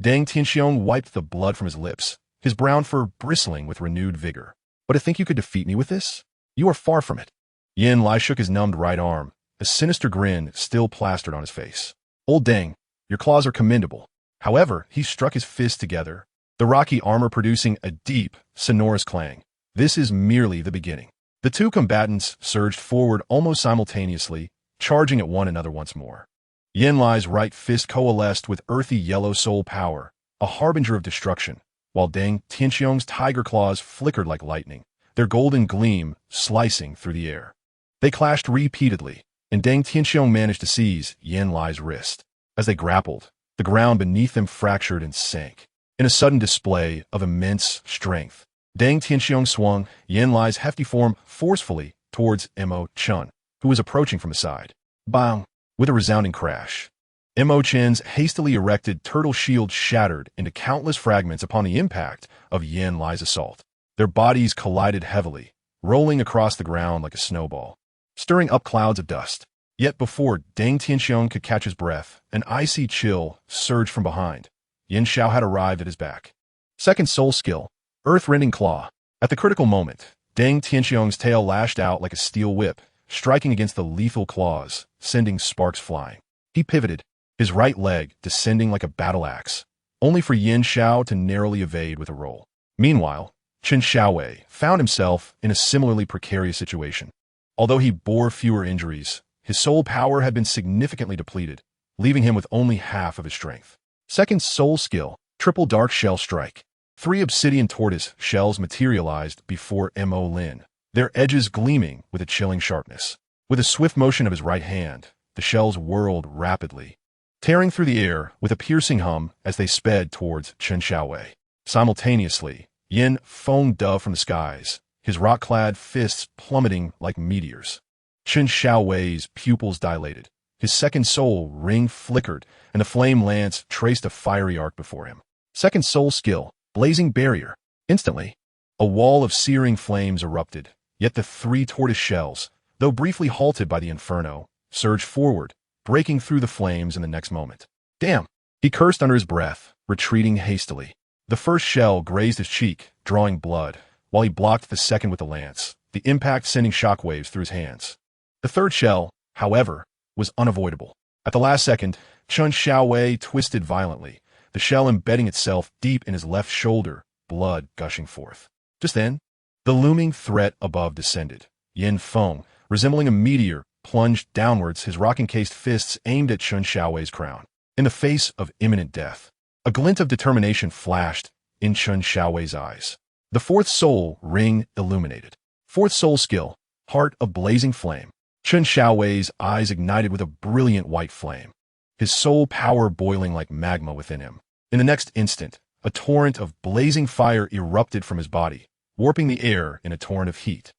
Deng Tianxiong wiped the blood from his lips, his brown fur bristling with renewed vigor. But to think you could defeat me with this? You are far from it. Yanlai shook his numbed right arm, a sinister grin still plastered on his face. Old Deng, your claws are commendable. However, he struck his fists together, the rocky armor producing a deep, sonorous clang. This is merely the beginning. The two combatants surged forward almost simultaneously, charging at one another once more. Yanlai's right fist coalesced with earthy yellow soul power, a harbinger of destruction, while Deng Tianxiong's tiger claws flickered like lightning, their golden gleam slicing through the air. They clashed repeatedly, and Deng Tianxiong managed to seize Yanlai's wrist. As they grappled, the ground beneath them fractured and sank. In a sudden display of immense strength, Deng Tianxiong swung Yanlai's hefty form forcefully towards Mo Chun, who was approaching from the side. Bang! With a resounding crash, Mo Chen's hastily erected turtle shield shattered into countless fragments upon the impact of Yanlai's assault. Their bodies collided heavily, rolling across the ground like a snowball, stirring up clouds of dust. Yet before Deng Tianxiong could catch his breath, an icy chill surged from behind. Yin Xiao had arrived at his back. Second soul skill, Earth-Rending Claw. At the critical moment, Deng Tianxiong's tail lashed out like a steel whip, striking against the lethal claws, sending sparks flying. He pivoted, his right leg descending like a battle axe, only for Yin Xiao to narrowly evade with a roll. Meanwhile, Chen Xiaowei found himself in a similarly precarious situation. Although he bore fewer injuries, his soul power had been significantly depleted, leaving him with only half of his strength. Second soul skill, triple dark shell strike. 3 obsidian tortoise shells materialized before Mo Lin, their edges gleaming with a chilling sharpness. With a swift motion of his right hand, the shells whirled rapidly, tearing through the air with a piercing hum as they sped towards Chen Xiaowei. Simultaneously, Yin Feng dove from the skies, his rock-clad fists plummeting like meteors. Chen Xiaowei's pupils dilated, his second soul ring flickered, and the flame lance traced a fiery arc before him. Second soul skill, blazing barrier. Instantly, a wall of searing flames erupted, yet the 3 tortoise shells, though briefly halted by the inferno, surged forward, breaking through the flames in the next moment. Damn! He cursed under his breath, retreating hastily. The first shell grazed his cheek, drawing blood, while he blocked the second with the lance, the impact sending shockwaves through his hands. The third shell, however, was unavoidable. At the last second, Chen Xiaowei twisted violently, the shell embedding itself deep in his left shoulder, blood gushing forth. Just then, the looming threat above descended. Yin Feng, resembling a meteor, plunged downwards, his rock-encased fists aimed at Chen Xiaowei's crown. In the face of imminent death, a glint of determination flashed in Chen Xiaowei's eyes. The fourth soul ring illuminated. Fourth soul skill, heart of blazing flame. Chen Xiaowei's eyes ignited with a brilliant white flame, his soul power boiling like magma within him. In the next instant, a torrent of blazing fire erupted from his body, warping the air in a torrent of heat,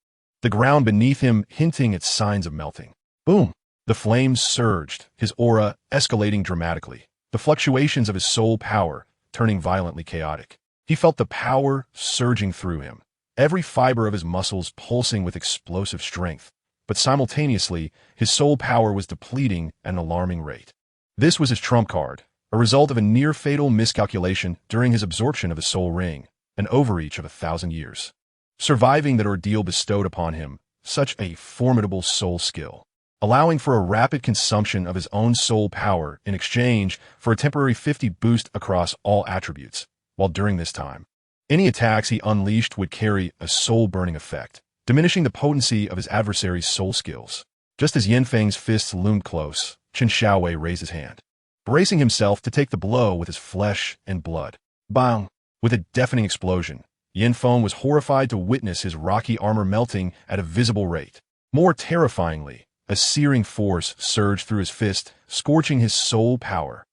the ground beneath him hinting at signs of melting. Boom! The flames surged, his aura escalating dramatically, the fluctuations of his soul power turning violently chaotic. He felt the power surging through him, every fiber of his muscles pulsing with explosive strength, but simultaneously, his soul power was depleting at an alarming rate. This was his trump card, a result of a near-fatal miscalculation during his absorption of the soul ring, an overreach of 1,000 years. Surviving that ordeal bestowed upon him such a formidable soul skill, allowing for a rapid consumption of his own soul power in exchange for a temporary 50 boost across all attributes, while during this time, any attacks he unleashed would carry a soul-burning effect, diminishing the potency of his adversary's soul skills. Just as Yin Feng's fists loomed close, Chen Xiaowei raised his hand, bracing himself to take the blow with his flesh and blood. Bang! With a deafening explosion, Yin Feng was horrified to witness his rocky armor melting at a visible rate. More terrifyingly, a searing force surged through his fist, scorching his soul power.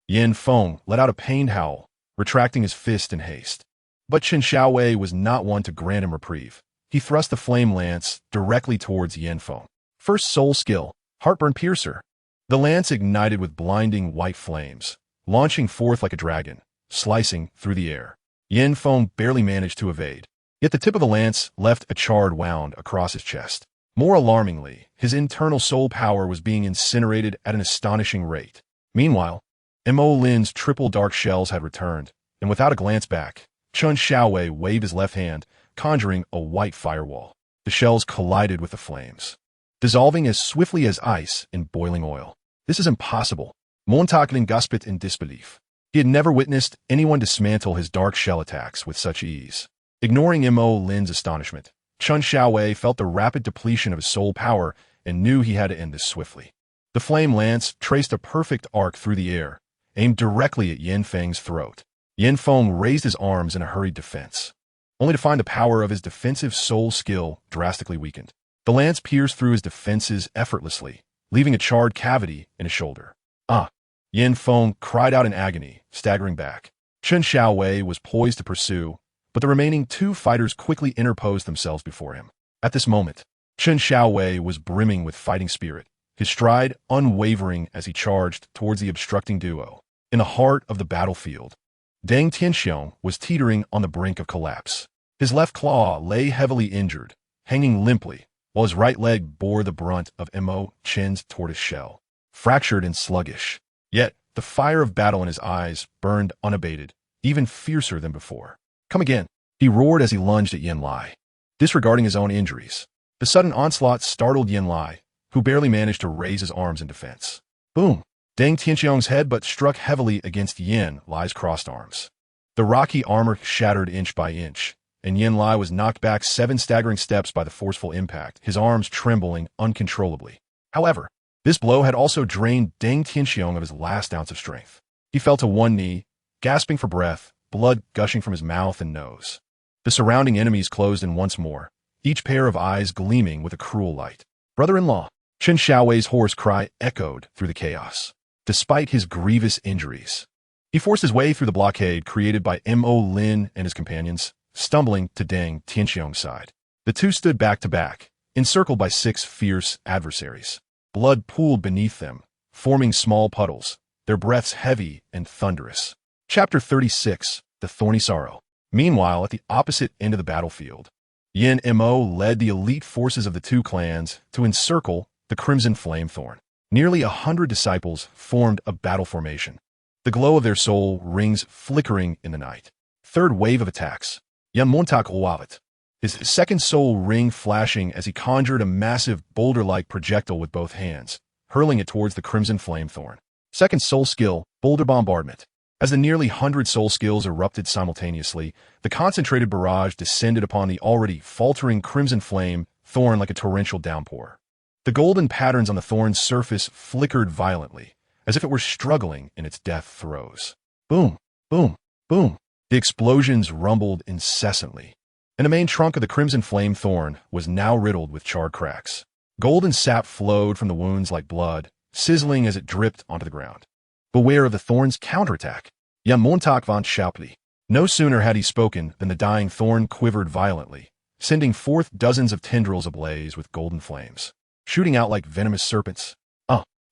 Yin Feng let out a pained howl, retracting his fist in haste. But Chen Xiaowei was not one to grant him reprieve. He thrust the flame lance directly towards Yin Feng. First soul skill, Heartburn Piercer. The lance ignited with blinding white flames, launching forth like a dragon, slicing through the air. Yin Feng barely managed to evade, yet the tip of the lance left a charred wound across his chest. More alarmingly, his internal soul power was being incinerated at an astonishing rate. Meanwhile, Mo Lin's triple dark shells had returned, and without a glance back, Chen Xiaowei waved his left hand, conjuring a white firewall. The shells collided with the flames, dissolving as swiftly as ice in boiling oil. This is impossible. Montagne gasped in disbelief. He had never witnessed anyone dismantle his dark shell attacks with such ease. Ignoring Mo Lin's astonishment, Chen Xiaowei felt the rapid depletion of his soul power and knew he had to end this swiftly. The flame lance traced a perfect arc through the air, aimed directly at Yin Feng's throat. Yin Feng raised his arms in a hurried defense, only to find the power of his defensive soul skill drastically weakened. The lance pierced through his defenses effortlessly, leaving a charred cavity in his shoulder. Yin Feng cried out in agony, staggering back. Chen Xiaowei was poised to pursue, but the remaining 2 fighters quickly interposed themselves before him. At this moment, Chen Xiaowei was brimming with fighting spirit, his stride unwavering as he charged towards the obstructing duo. In the heart of the battlefield, Deng Tianxiong was teetering on the brink of collapse. His left claw lay heavily injured, hanging limply, while his right leg bore the brunt of Mo Chen's tortoise shell, fractured and sluggish. Yet, the fire of battle in his eyes burned unabated, even fiercer than before. Come again, he roared as he lunged at Yin Lai, disregarding his own injuries. The sudden onslaught startled Yin Lai, who barely managed to raise his arms in defense. Boom! Deng Tianxiong's head but struck heavily against Yin Lai's crossed arms. The rocky armor shattered inch by inch, and Yin Lai was knocked back 7 staggering steps by the forceful impact, his arms trembling uncontrollably. However, this blow had also drained Deng Tianxiong of his last ounce of strength. He fell to one knee, gasping for breath, blood gushing from his mouth and nose. The surrounding enemies closed in once more, each pair of eyes gleaming with a cruel light. Brother-in-law, Chen Xiaowei's hoarse cry echoed through the chaos. Despite his grievous injuries, he forced his way through the blockade created by Mo Lin and his companions, stumbling to Deng Tianxiong's side. The two stood back to back, encircled by 6 fierce adversaries. Blood pooled beneath them, forming small puddles, their breaths heavy and thunderous. Chapter 36, The Thorny Sorrow. Meanwhile, at the opposite end of the battlefield, Yin Mo led the elite forces of the two clans to encircle the Crimson Flame Thorn. Nearly 100 disciples formed a battle formation, the glow of their soul rings flickering in the night. Third wave of attacks. Yan Montak Owavat, his second soul ring flashing as he conjured a massive boulder-like projectile with both hands, hurling it towards the Crimson Flame Thorn. Second soul skill, Boulder Bombardment. As the nearly 100 soul skills erupted simultaneously, the concentrated barrage descended upon the already faltering Crimson Flame Thorn like a torrential downpour. The golden patterns on the thorn's surface flickered violently, as if it were struggling in its death throes. Boom, boom, boom. The explosions rumbled incessantly, and the main trunk of the Crimson Flame Thorn was now riddled with charred cracks. Golden sap flowed from the wounds like blood, sizzling as it dripped onto the ground. Beware of the thorn's counterattack. Yan Montak von Schaupli. No sooner had he spoken than the dying thorn quivered violently, sending forth dozens of tendrils ablaze with golden flames, shooting out like venomous serpents.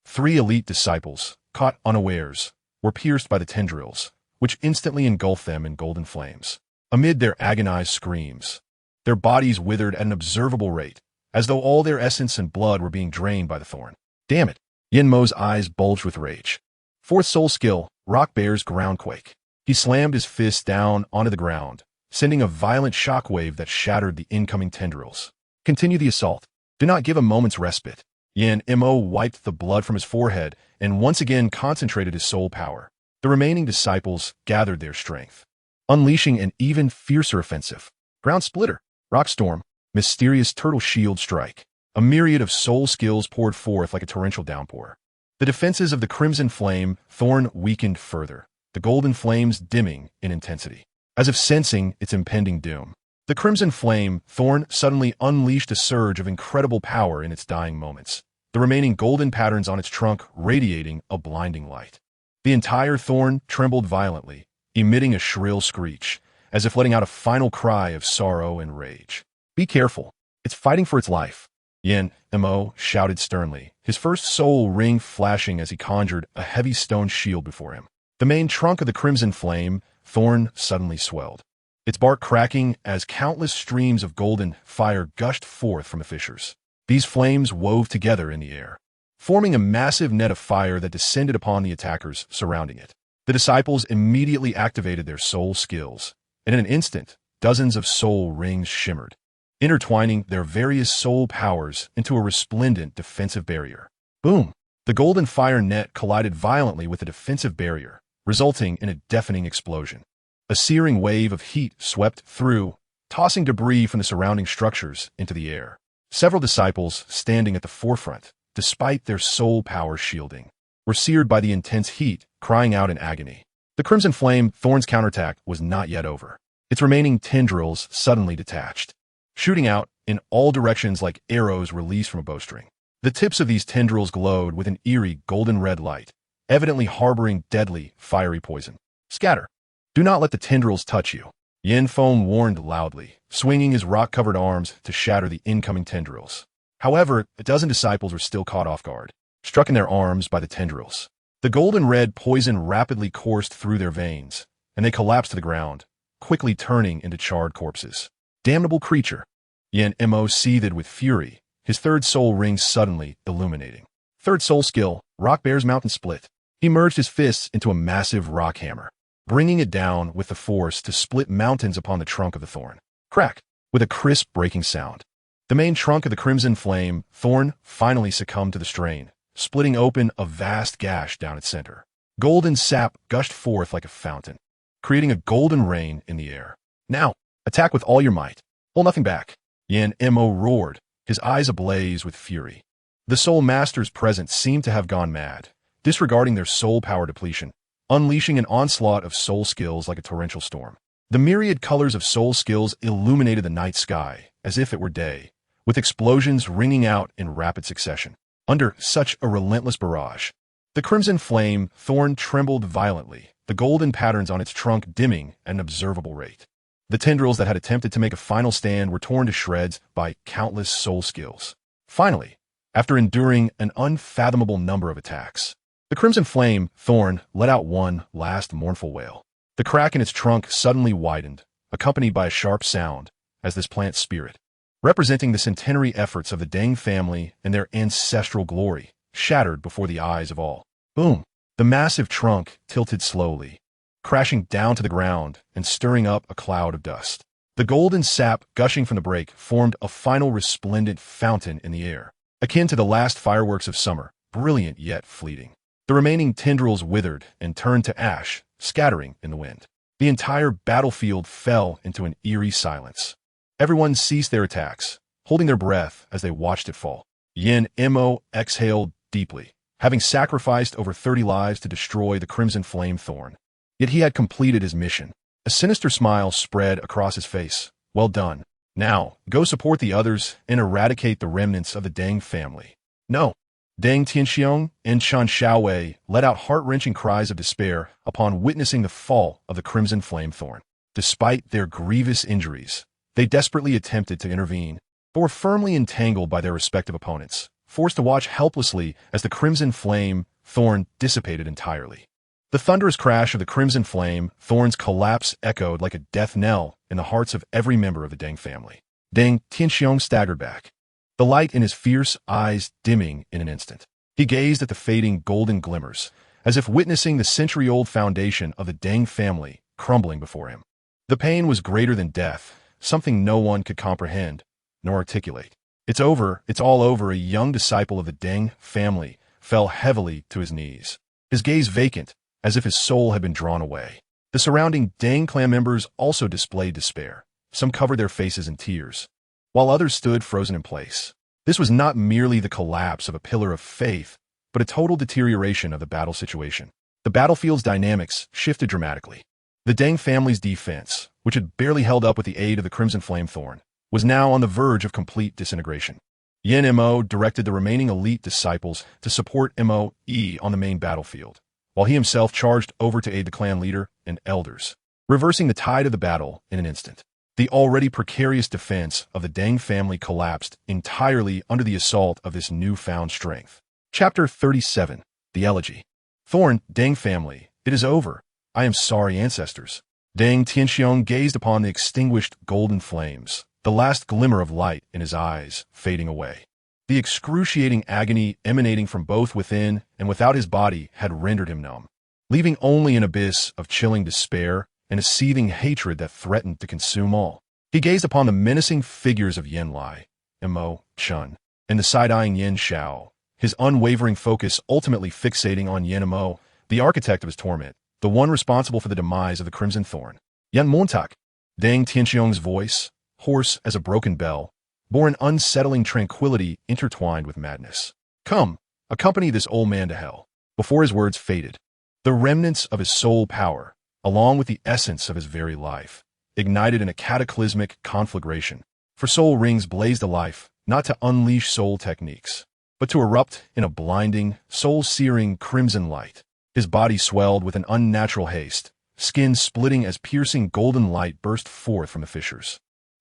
3 elite disciples, caught unawares, were pierced by the tendrils, which instantly engulfed them in golden flames. Amid their agonized screams, their bodies withered at an observable rate, as though all their essence and blood were being drained by the thorn. Damn it! Yin Mo's eyes bulged with rage. Fourth soul skill, Rock Bear's Groundquake. He slammed his fist down onto the ground, sending a violent shockwave that shattered the incoming tendrils. Continue the assault. Do not give a moment's respite. Yin Mo wiped the blood from his forehead and once again concentrated his soul power. The remaining disciples gathered their strength, unleashing an even fiercer offensive. Ground Splitter, Rock Storm, Mysterious Turtle Shield Strike. A myriad of soul skills poured forth like a torrential downpour. The defenses of the Crimson Flame Thorn weakened further, the golden flames dimming in intensity. As if sensing its impending doom, the Crimson Flame Thorn suddenly unleashed a surge of incredible power in its dying moments, the remaining golden patterns on its trunk radiating a blinding light. The entire thorn trembled violently, emitting a shrill screech, as if letting out a final cry of sorrow and rage. Be careful. It's fighting for its life. Yin Mo shouted sternly, his first soul ring flashing as he conjured a heavy stone shield before him. The main trunk of the Crimson Flame Thorn suddenly swelled, its bark cracking as countless streams of golden fire gushed forth from the fissures. These flames wove together in the air, forming a massive net of fire that descended upon the attackers surrounding it. The disciples immediately activated their soul skills, and in an instant, dozens of soul rings shimmered, intertwining their various soul powers into a resplendent defensive barrier. Boom! The golden fire net collided violently with the defensive barrier, resulting in a deafening explosion. A searing wave of heat swept through, tossing debris from the surrounding structures into the air. Several disciples, standing at the forefront, despite their soul power shielding, were seared by the intense heat, crying out in agony. The Crimson Flame Thorn's counterattack was not yet over. Its remaining tendrils suddenly detached, shooting out in all directions like arrows released from a bowstring. The tips of these tendrils glowed with an eerie golden red light, evidently harboring deadly, fiery poison. Scatter! Do not let the tendrils touch you. Yin Foam warned loudly, swinging his rock-covered arms to shatter the incoming tendrils. However, a dozen disciples were still caught off guard, struck in their arms by the tendrils. The golden red poison rapidly coursed through their veins, and they collapsed to the ground, quickly turning into charred corpses. Damnable creature! Yin Mo seethed with fury, his third soul ring suddenly illuminating. Third soul skill, Rock Bear's Mountain Split. He merged his fists into a massive rock hammer, bringing it down with the force to split mountains upon the trunk of the thorn. Crack! With a crisp breaking sound, the main trunk of the Crimson Flame Thorn finally succumbed to the strain, splitting open a vast gash down its center. Golden sap gushed forth like a fountain, creating a golden rain in the air. Now, attack with all your might. Hold nothing back. Yan Mo roared, his eyes ablaze with fury. The soul masters present seemed to have gone mad, disregarding their soul power depletion, unleashing an onslaught of soul skills like a torrential storm. The myriad colors of soul skills illuminated the night sky as if it were day, with explosions ringing out in rapid succession. Under such a relentless barrage, the crimson flame thorn trembled violently, the golden patterns on its trunk dimming at an observable rate. The tendrils that had attempted to make a final stand were torn to shreds by countless soul skills. Finally, after enduring an unfathomable number of attacks, the crimson flame thorn let out one last mournful wail. The crack in its trunk suddenly widened, accompanied by a sharp sound, as this plant spirit, representing the centenary efforts of the Deng family and their ancestral glory, shattered before the eyes of all. Boom! The massive trunk tilted slowly, crashing down to the ground and stirring up a cloud of dust. The golden sap gushing from the break formed a final resplendent fountain in the air, akin to the last fireworks of summer, brilliant yet fleeting. The remaining tendrils withered and turned to ash, scattering in the wind. The entire battlefield fell into an eerie silence. Everyone ceased their attacks, holding their breath as they watched it fall. Yan Mo exhaled deeply, having sacrificed over 30 lives to destroy the crimson flame thorn. Yet he had completed his mission. A sinister smile spread across his face. Well done. Now, go support the others and eradicate the remnants of the Deng family. No. Deng Tianxiong and Chen Xiaowei let out heart-wrenching cries of despair upon witnessing the fall of the crimson flame thorn. Despite their grievous injuries, they desperately attempted to intervene, but were firmly entangled by their respective opponents, forced to watch helplessly as the crimson flame thorn dissipated entirely. The thunderous crash of the crimson flame thorn's collapse echoed like a death knell in the hearts of every member of the Deng family. Deng Tianxiong staggered back, the light in his fierce eyes dimming in an instant. He gazed at the fading golden glimmers, as if witnessing the century-old foundation of the Deng family crumbling before him. The pain was greater than death, something no one could comprehend nor articulate. It's over, it's all over. A young disciple of the Deng family fell heavily to his knees, his gaze vacant, as if his soul had been drawn away. The surrounding Deng clan members also displayed despair. Some covered their faces in tears, while others stood frozen in place. This was not merely the collapse of a pillar of faith, but a total deterioration of the battle situation. The battlefield's dynamics shifted dramatically. The Deng family's defense, which had barely held up with the aid of the Crimson Flame Thorn, was now on the verge of complete disintegration. Yan Mo directed the remaining elite disciples to support Moe on the main battlefield, while he himself charged over to aid the clan leader and elders, reversing the tide of the battle in an instant. The already precarious defense of the Deng family collapsed entirely under the assault of this newfound strength. Chapter 37. The Elegy. Thorn, Deng family, it is over. I am sorry, ancestors. Deng Tianxiong gazed upon the extinguished golden flames, the last glimmer of light in his eyes fading away. The excruciating agony emanating from both within and without his body had rendered him numb, leaving only an abyss of chilling despair and a seething hatred that threatened to consume all. He gazed upon the menacing figures of Yen Lai, Mo, Chun, and the side-eyeing Yen Xiao, his unwavering focus ultimately fixating on Yen Mo, the architect of his torment, the one responsible for the demise of the Crimson Thorn. Yan Montak, Deng Tianxiong's voice, hoarse as a broken bell, bore an unsettling tranquility intertwined with madness. Come, accompany this old man to hell. Before his words faded, the remnants of his soul power, along with the essence of his very life, ignited in a cataclysmic conflagration. For soul rings blazed alife, not to unleash soul techniques, but to erupt in a blinding, soul-searing crimson light. His body swelled with an unnatural haste, skin splitting as piercing golden light burst forth from the fissures.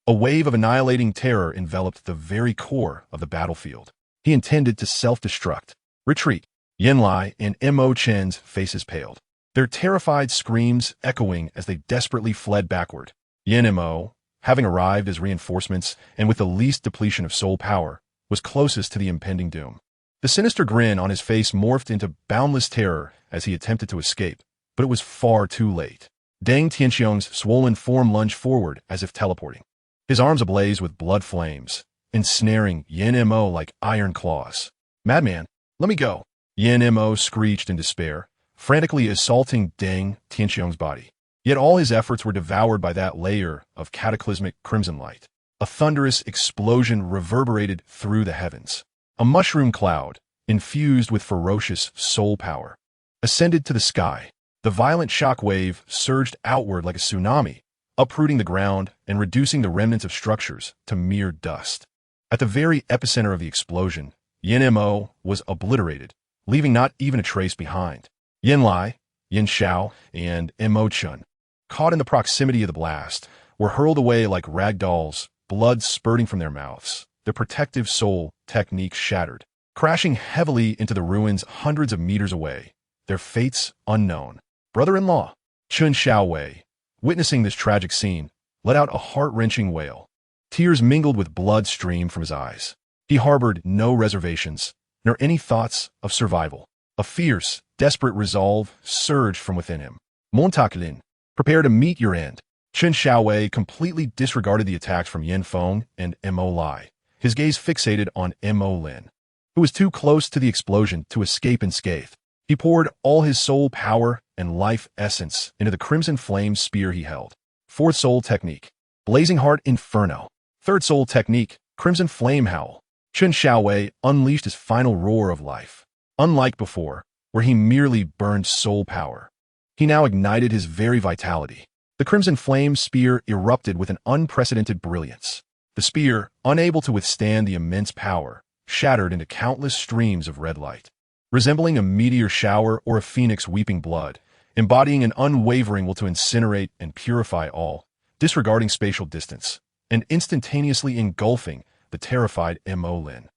A wave of annihilating terror enveloped the very core of the battlefield. He intended to self-destruct. Retreat. Yen Lai and Mo Chen's faces paled, their terrified screams echoing as they desperately fled backward. Yen Mo, having arrived as reinforcements and with the least depletion of soul power, was closest to the impending doom. The sinister grin on his face morphed into boundless terror as he attempted to escape, but it was far too late. Deng Tianxiong's swollen form lunged forward as if teleporting, his arms ablaze with blood flames, ensnaring Yen Mo like iron claws. Madman, Let me go. Yin Mo screeched in despair, frantically assaulting Deng Tianxiong's body. Yet all his efforts were devoured by that layer of cataclysmic crimson light. A thunderous explosion reverberated through the heavens. A mushroom cloud, infused with ferocious soul power, ascended to the sky. The violent shock wave surged outward like a tsunami, uprooting the ground and reducing the remnants of structures to mere dust. At the very epicenter of the explosion, Yin Mo was obliterated, leaving not even a trace behind. Yin Lai, Yin Xiao, and Mo Chun, caught in the proximity of the blast, were hurled away like rag dolls, blood spurting from their mouths, their protective soul techniques shattered, crashing heavily into the ruins hundreds of meters away, their fates unknown. Brother-in-law, Chun Xiaowei, witnessing this tragic scene, let out a heart-wrenching wail. Tears mingled with blood streamed from his eyes. He harbored no reservations, nor any thoughts of survival. A fierce, desperate resolve surged from within him. Montaklin, prepare to meet your end. Chun Xiaowei completely disregarded the attacks from Yin Feng and Mo Lai, his gaze fixated on Mo Lin, who was too close to the explosion to escape unscathed. He poured all his soul power and life essence into the crimson flame spear he held. Fourth soul technique, Blazing Heart Inferno. Third soul technique, Crimson Flame Howl. Chun Xiaowei unleashed his final roar of life. Unlike before, where he merely burned soul power, he now ignited his very vitality. The crimson flame spear erupted with an unprecedented brilliance. The spear, unable to withstand the immense power, shattered into countless streams of red light. Resembling a meteor shower or a phoenix weeping blood, embodying an unwavering will to incinerate and purify all, disregarding spatial distance, and instantaneously engulfing the terrified Mo Lin.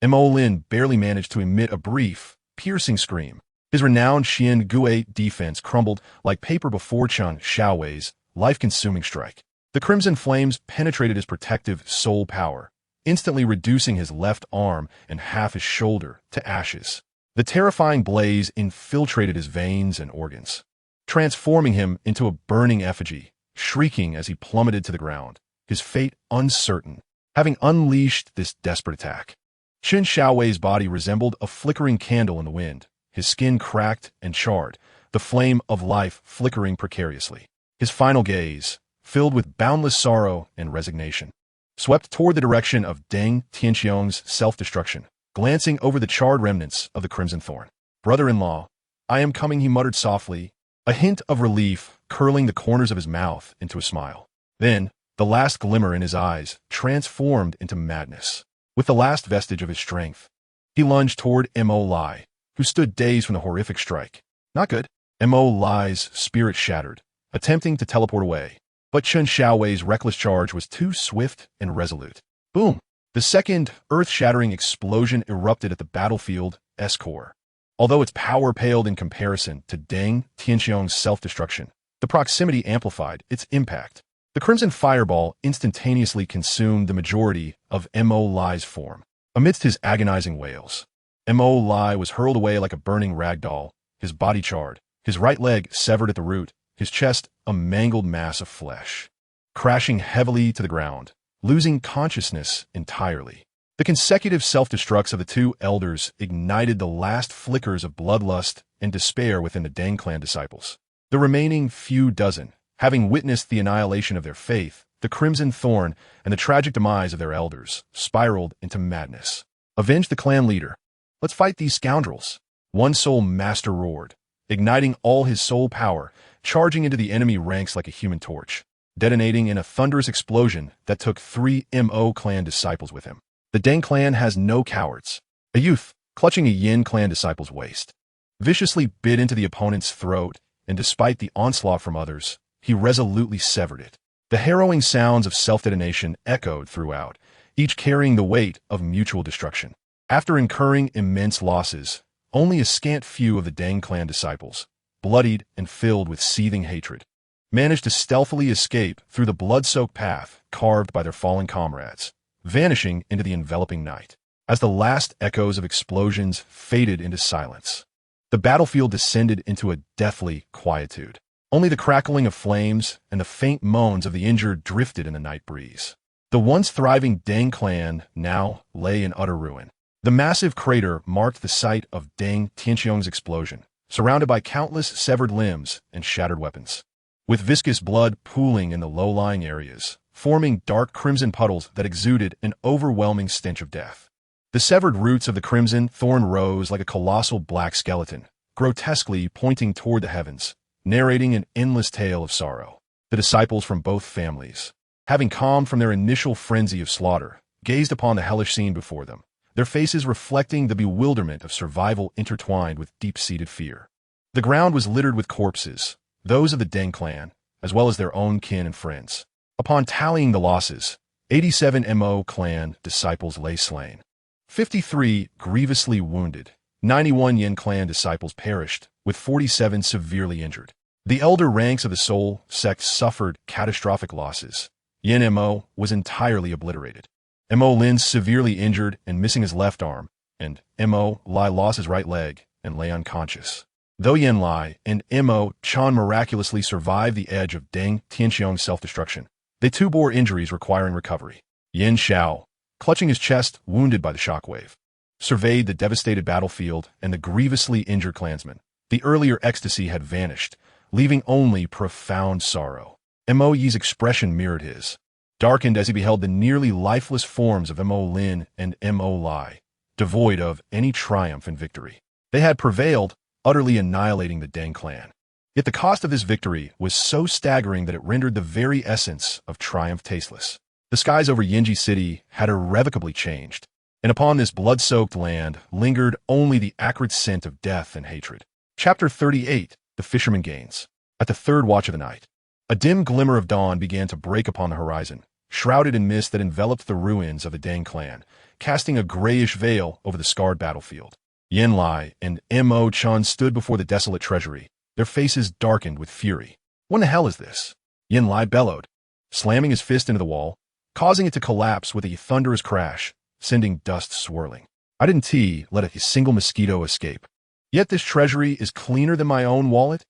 Mo Lin barely managed to emit a brief, piercing scream. His renowned Xian Gui defense crumbled like paper before Chun Xiaowei's life-consuming strike. The crimson flames penetrated his protective soul power, instantly reducing his left arm and half his shoulder to ashes. The terrifying blaze infiltrated his veins and organs, transforming him into a burning effigy, shrieking as he plummeted to the ground, his fate uncertain, having unleashed this desperate attack. Chun Xiaowei's body resembled a flickering candle in the wind, his skin cracked and charred, the flame of life flickering precariously. His final gaze, filled with boundless sorrow and resignation, swept toward the direction of Deng Tianxiong's self-destruction, glancing over the charred remnants of the Crimson Thorn. Brother-in-law, I am coming, he muttered softly, a hint of relief curling the corners of his mouth into a smile. Then, the last glimmer in his eyes transformed into madness. With the last vestige of his strength, he lunged toward Mo Lai, who stood dazed from the horrific strike. Not good. Mo Lai's spirit shattered, attempting to teleport away. But Chun Xiaowei's reckless charge was too swift and resolute. Boom! The second, earth-shattering explosion erupted at the battlefield S-core. Although its power paled in comparison to Deng Tianxiong's self-destruction, the proximity amplified its impact. The crimson fireball instantaneously consumed the majority of Mo Lai's form. Amidst his agonizing wails, Mo Lai was hurled away like a burning rag doll, his body charred, his right leg severed at the root, his chest a mangled mass of flesh, crashing heavily to the ground, losing consciousness entirely. The consecutive self-destructs of the two elders ignited the last flickers of bloodlust and despair within the Deng clan disciples. The remaining few dozen, having witnessed the annihilation of their faith, the Crimson Thorn, and the tragic demise of their elders, spiraled into madness. Avenge the clan leader. Let's fight these scoundrels. One soul master roared, igniting all his soul power, charging into the enemy ranks like a human torch, detonating in a thunderous explosion that took 3 Mo clan disciples with him. The Deng clan has no cowards. A youth, clutching a Yin clan disciple's waist, viciously bit into the opponent's throat, and despite the onslaught from others, he resolutely severed it. The harrowing sounds of self-detonation echoed throughout, each carrying the weight of mutual destruction. After incurring immense losses, only a scant few of the Deng clan disciples, bloodied and filled with seething hatred, managed to stealthily escape through the blood-soaked path carved by their fallen comrades, vanishing into the enveloping night. As the last echoes of explosions faded into silence, the battlefield descended into a deathly quietude. Only the crackling of flames and the faint moans of the injured drifted in the night breeze. The once thriving Deng clan now lay in utter ruin, The massive crater marked the site of Deng Tianxiong's explosion, surrounded by countless severed limbs and shattered weapons. With viscous blood pooling in the low-lying areas, forming dark crimson puddles that exuded an overwhelming stench of death. The severed roots of the crimson thorn rose like a colossal black skeleton, grotesquely pointing toward the heavens, narrating an endless tale of sorrow. The disciples from both families, having calmed from their initial frenzy of slaughter, gazed upon the hellish scene before them, their faces reflecting the bewilderment of survival intertwined with deep-seated fear. The ground was littered with corpses, those of the Deng clan, as well as their own kin and friends. Upon tallying the losses, 87 Mo clan disciples lay slain. 53 grievously wounded, 91 Yin clan disciples perished, with 47 severely injured. The elder ranks of the Soul sect suffered catastrophic losses. Yin Mo was entirely obliterated. Mo Lin severely injured and missing his left arm, and Mo Lai lost his right leg and lay unconscious. Though Yin Lai and Mo Chan miraculously survived the edge of Deng Tianxiong's self-destruction, they too bore injuries requiring recovery. Yin Xiao, clutching his chest, wounded by the shockwave, surveyed the devastated battlefield and the grievously injured clansmen. The earlier ecstasy had vanished, leaving only profound sorrow. Mo Yi's expression mirrored his, darkened as he beheld the nearly lifeless forms of Mo Lin and Mo Lai, devoid of any triumph and victory. They had prevailed, utterly annihilating the Deng clan. Yet the cost of this victory was so staggering that it rendered the very essence of triumph tasteless. The skies over Yinji City had irrevocably changed, and upon this blood-soaked land lingered only the acrid scent of death and hatred. Chapter 38, The Fisherman Gains. At the third watch of the night, a dim glimmer of dawn began to break upon the horizon, shrouded in mist that enveloped the ruins of the Deng clan, casting a grayish veil over the scarred battlefield. Yin Lai and Mo Chan stood before the desolate treasury, their faces darkened with fury. What in the hell is this? Yin Lai bellowed, slamming his fist into the wall, causing it to collapse with a thunderous crash, sending dust swirling. I didn't let a single mosquito escape. Yet this treasury is cleaner than my own wallet?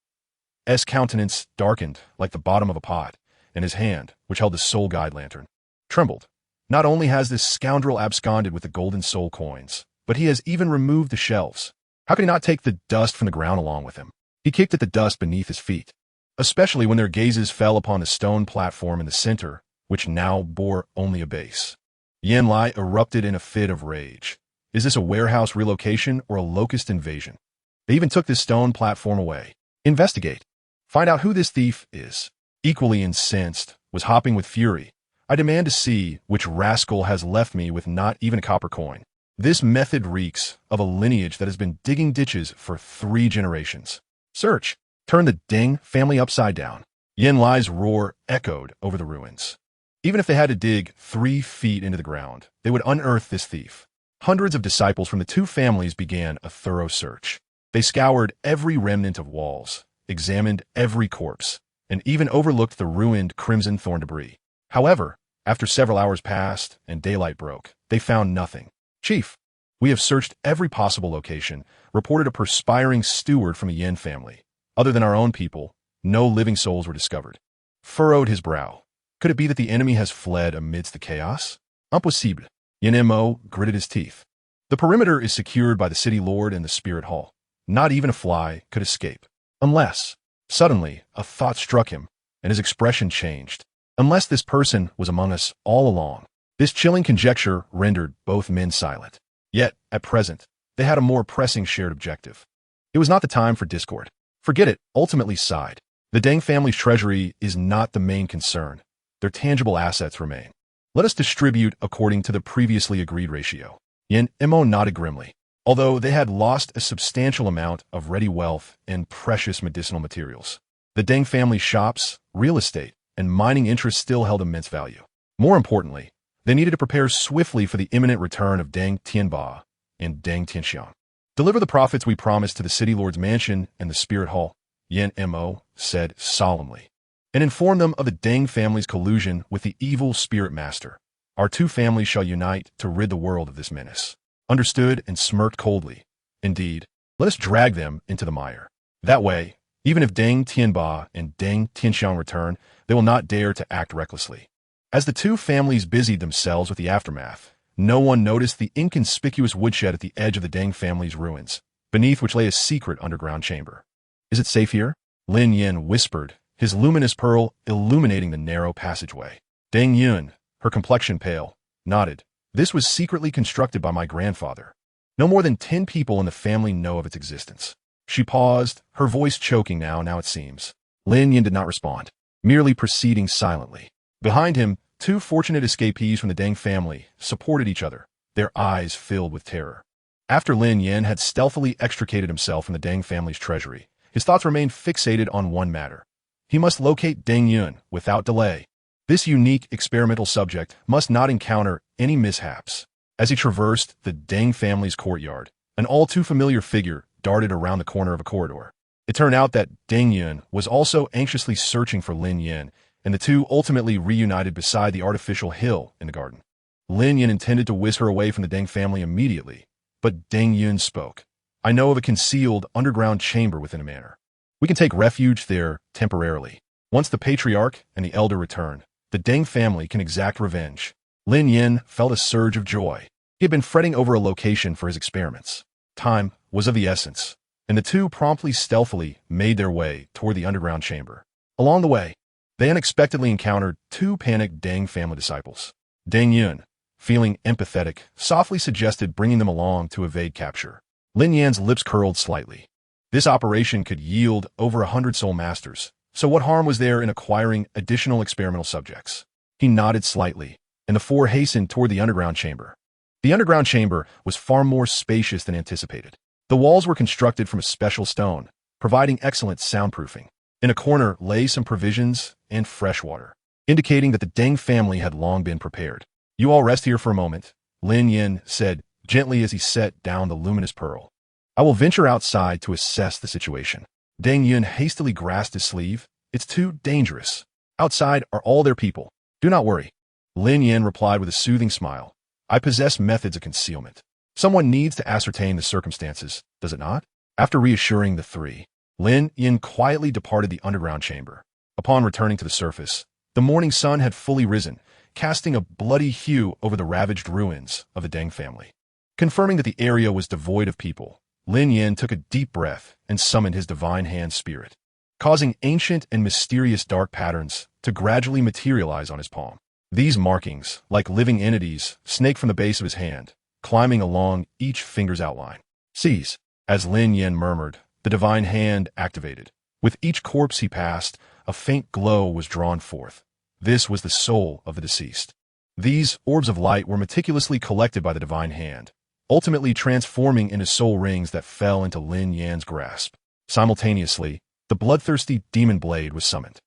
S countenance darkened like the bottom of a pot, and his hand, which held the soul guide lantern, trembled. Not only has this scoundrel absconded with the golden soul coins, but he has even removed the shelves. How could he not take the dust from the ground along with him? He kicked at the dust beneath his feet, especially when their gazes fell upon the stone platform in the center, which now bore only a base. Yin Lai erupted in a fit of rage. Is this a warehouse relocation or a locust invasion? They even took this stone platform away. Investigate. Find out who this thief is. Equally incensed, was hopping with fury. I demand to see which rascal has left me with not even a copper coin. This method reeks of a lineage that has been digging ditches for 3 generations. Search. Turn the Deng family upside down. Yin Lai's roar echoed over the ruins. Even if they had to dig 3 feet into the ground, they would unearth this thief. Hundreds of disciples from the 2 families began a thorough search. They scoured every remnant of walls, examined every corpse, and even overlooked the ruined crimson thorn debris. However, after several hours passed and daylight broke, they found nothing. Chief, we have searched every possible location, reported a perspiring steward from a Yin family. Other than our own people, no living souls were discovered. Furrowed his brow. Could it be that the enemy has fled amidst the chaos? Impossible. Yin Mo gritted his teeth. The perimeter is secured by the city lord and the spirit hall. Not even a fly could escape. Unless, suddenly, a thought struck him, and his expression changed. Unless this person was among us all along. This chilling conjecture rendered both men silent. Yet, at present, they had a more pressing shared objective. It was not the time for discord. Forget it, ultimately sighed. The Deng family's treasury is not the main concern. Their tangible assets remain. Let us distribute according to the previously agreed ratio. Yin Mo nodded grimly. Although they had lost a substantial amount of ready wealth and precious medicinal materials, the Deng family's shops, real estate, and mining interests still held immense value. More importantly, they needed to prepare swiftly for the imminent return of Deng Tianba and Deng Tianxiang. Deliver the profits we promised to the city lord's mansion and the spirit hall, Yin Mo said solemnly, and inform them of the Deng family's collusion with the evil spirit master. Our 2 families shall unite to rid the world of this menace. Understood and smirked coldly. Indeed, let us drag them into the mire. That way, even if Deng Tianba and Deng Tianxiang return, they will not dare to act recklessly. As the 2 families busied themselves with the aftermath, no one noticed the inconspicuous woodshed at the edge of the Deng family's ruins, beneath which lay a secret underground chamber. Is it safe here? Lin Yan whispered, his luminous pearl illuminating the narrow passageway. Deng Yun, her complexion pale, nodded. This was secretly constructed by my grandfather. No more than 10 people in the family know of its existence. She paused, her voice choking now it seems. Lin Yan did not respond, merely proceeding silently. Behind him, 2 fortunate escapees from the Deng family supported each other, their eyes filled with terror. After Lin Yan had stealthily extricated himself from the Deng family's treasury, his thoughts remained fixated on one matter. He must locate Deng Yun without delay. This unique experimental subject must not encounter any mishaps. As he traversed the Deng family's courtyard, an all too familiar figure darted around the corner of a corridor. It turned out that Deng Yun was also anxiously searching for Lin Yan, and the two ultimately reunited beside the artificial hill in the garden. Lin Yan intended to whisk her away from the Deng family immediately, but Deng Yun spoke. I know of a concealed underground chamber within a manor. We can take refuge there temporarily. Once the patriarch and the elder return, the Deng family can exact revenge. Lin Yan felt a surge of joy. He had been fretting over a location for his experiments. Time was of the essence, and the two promptly stealthily made their way toward the underground chamber. Along the way, they unexpectedly encountered 2 panicked Deng family disciples. Deng Yun, feeling empathetic, softly suggested bringing them along to evade capture. Lin Yan's lips curled slightly. This operation could yield over 100 soul masters, so what harm was there in acquiring additional experimental subjects? He nodded slightly, and the 4 hastened toward the underground chamber. The underground chamber was far more spacious than anticipated. The walls were constructed from a special stone, providing excellent soundproofing. In a corner lay some provisions and fresh water, indicating that the Deng family had long been prepared. You all rest here for a moment, Lin Yan said gently as he set down the luminous pearl. I will venture outside to assess the situation. Deng Yun hastily grasped his sleeve. It's too dangerous. Outside are all their people. Do not worry. Lin Yan replied with a soothing smile. I possess methods of concealment. Someone needs to ascertain the circumstances, does it not? After reassuring the 3, Lin Yan quietly departed the underground chamber. Upon returning to the surface, the morning sun had fully risen, casting a bloody hue over the ravaged ruins of the Deng family. Confirming that the area was devoid of people, Lin Yan took a deep breath and summoned his divine hand spirit, causing ancient and mysterious dark patterns to gradually materialize on his palm. These markings, like living entities, snaked from the base of his hand, climbing along each finger's outline. Seize. As Lin Yan murmured, the divine hand activated. With each corpse he passed, a faint glow was drawn forth. This was the soul of the deceased. These orbs of light were meticulously collected by the divine hand, ultimately transforming into soul rings that fell into Lin Yan's grasp. Simultaneously, the bloodthirsty demon blade was summoned.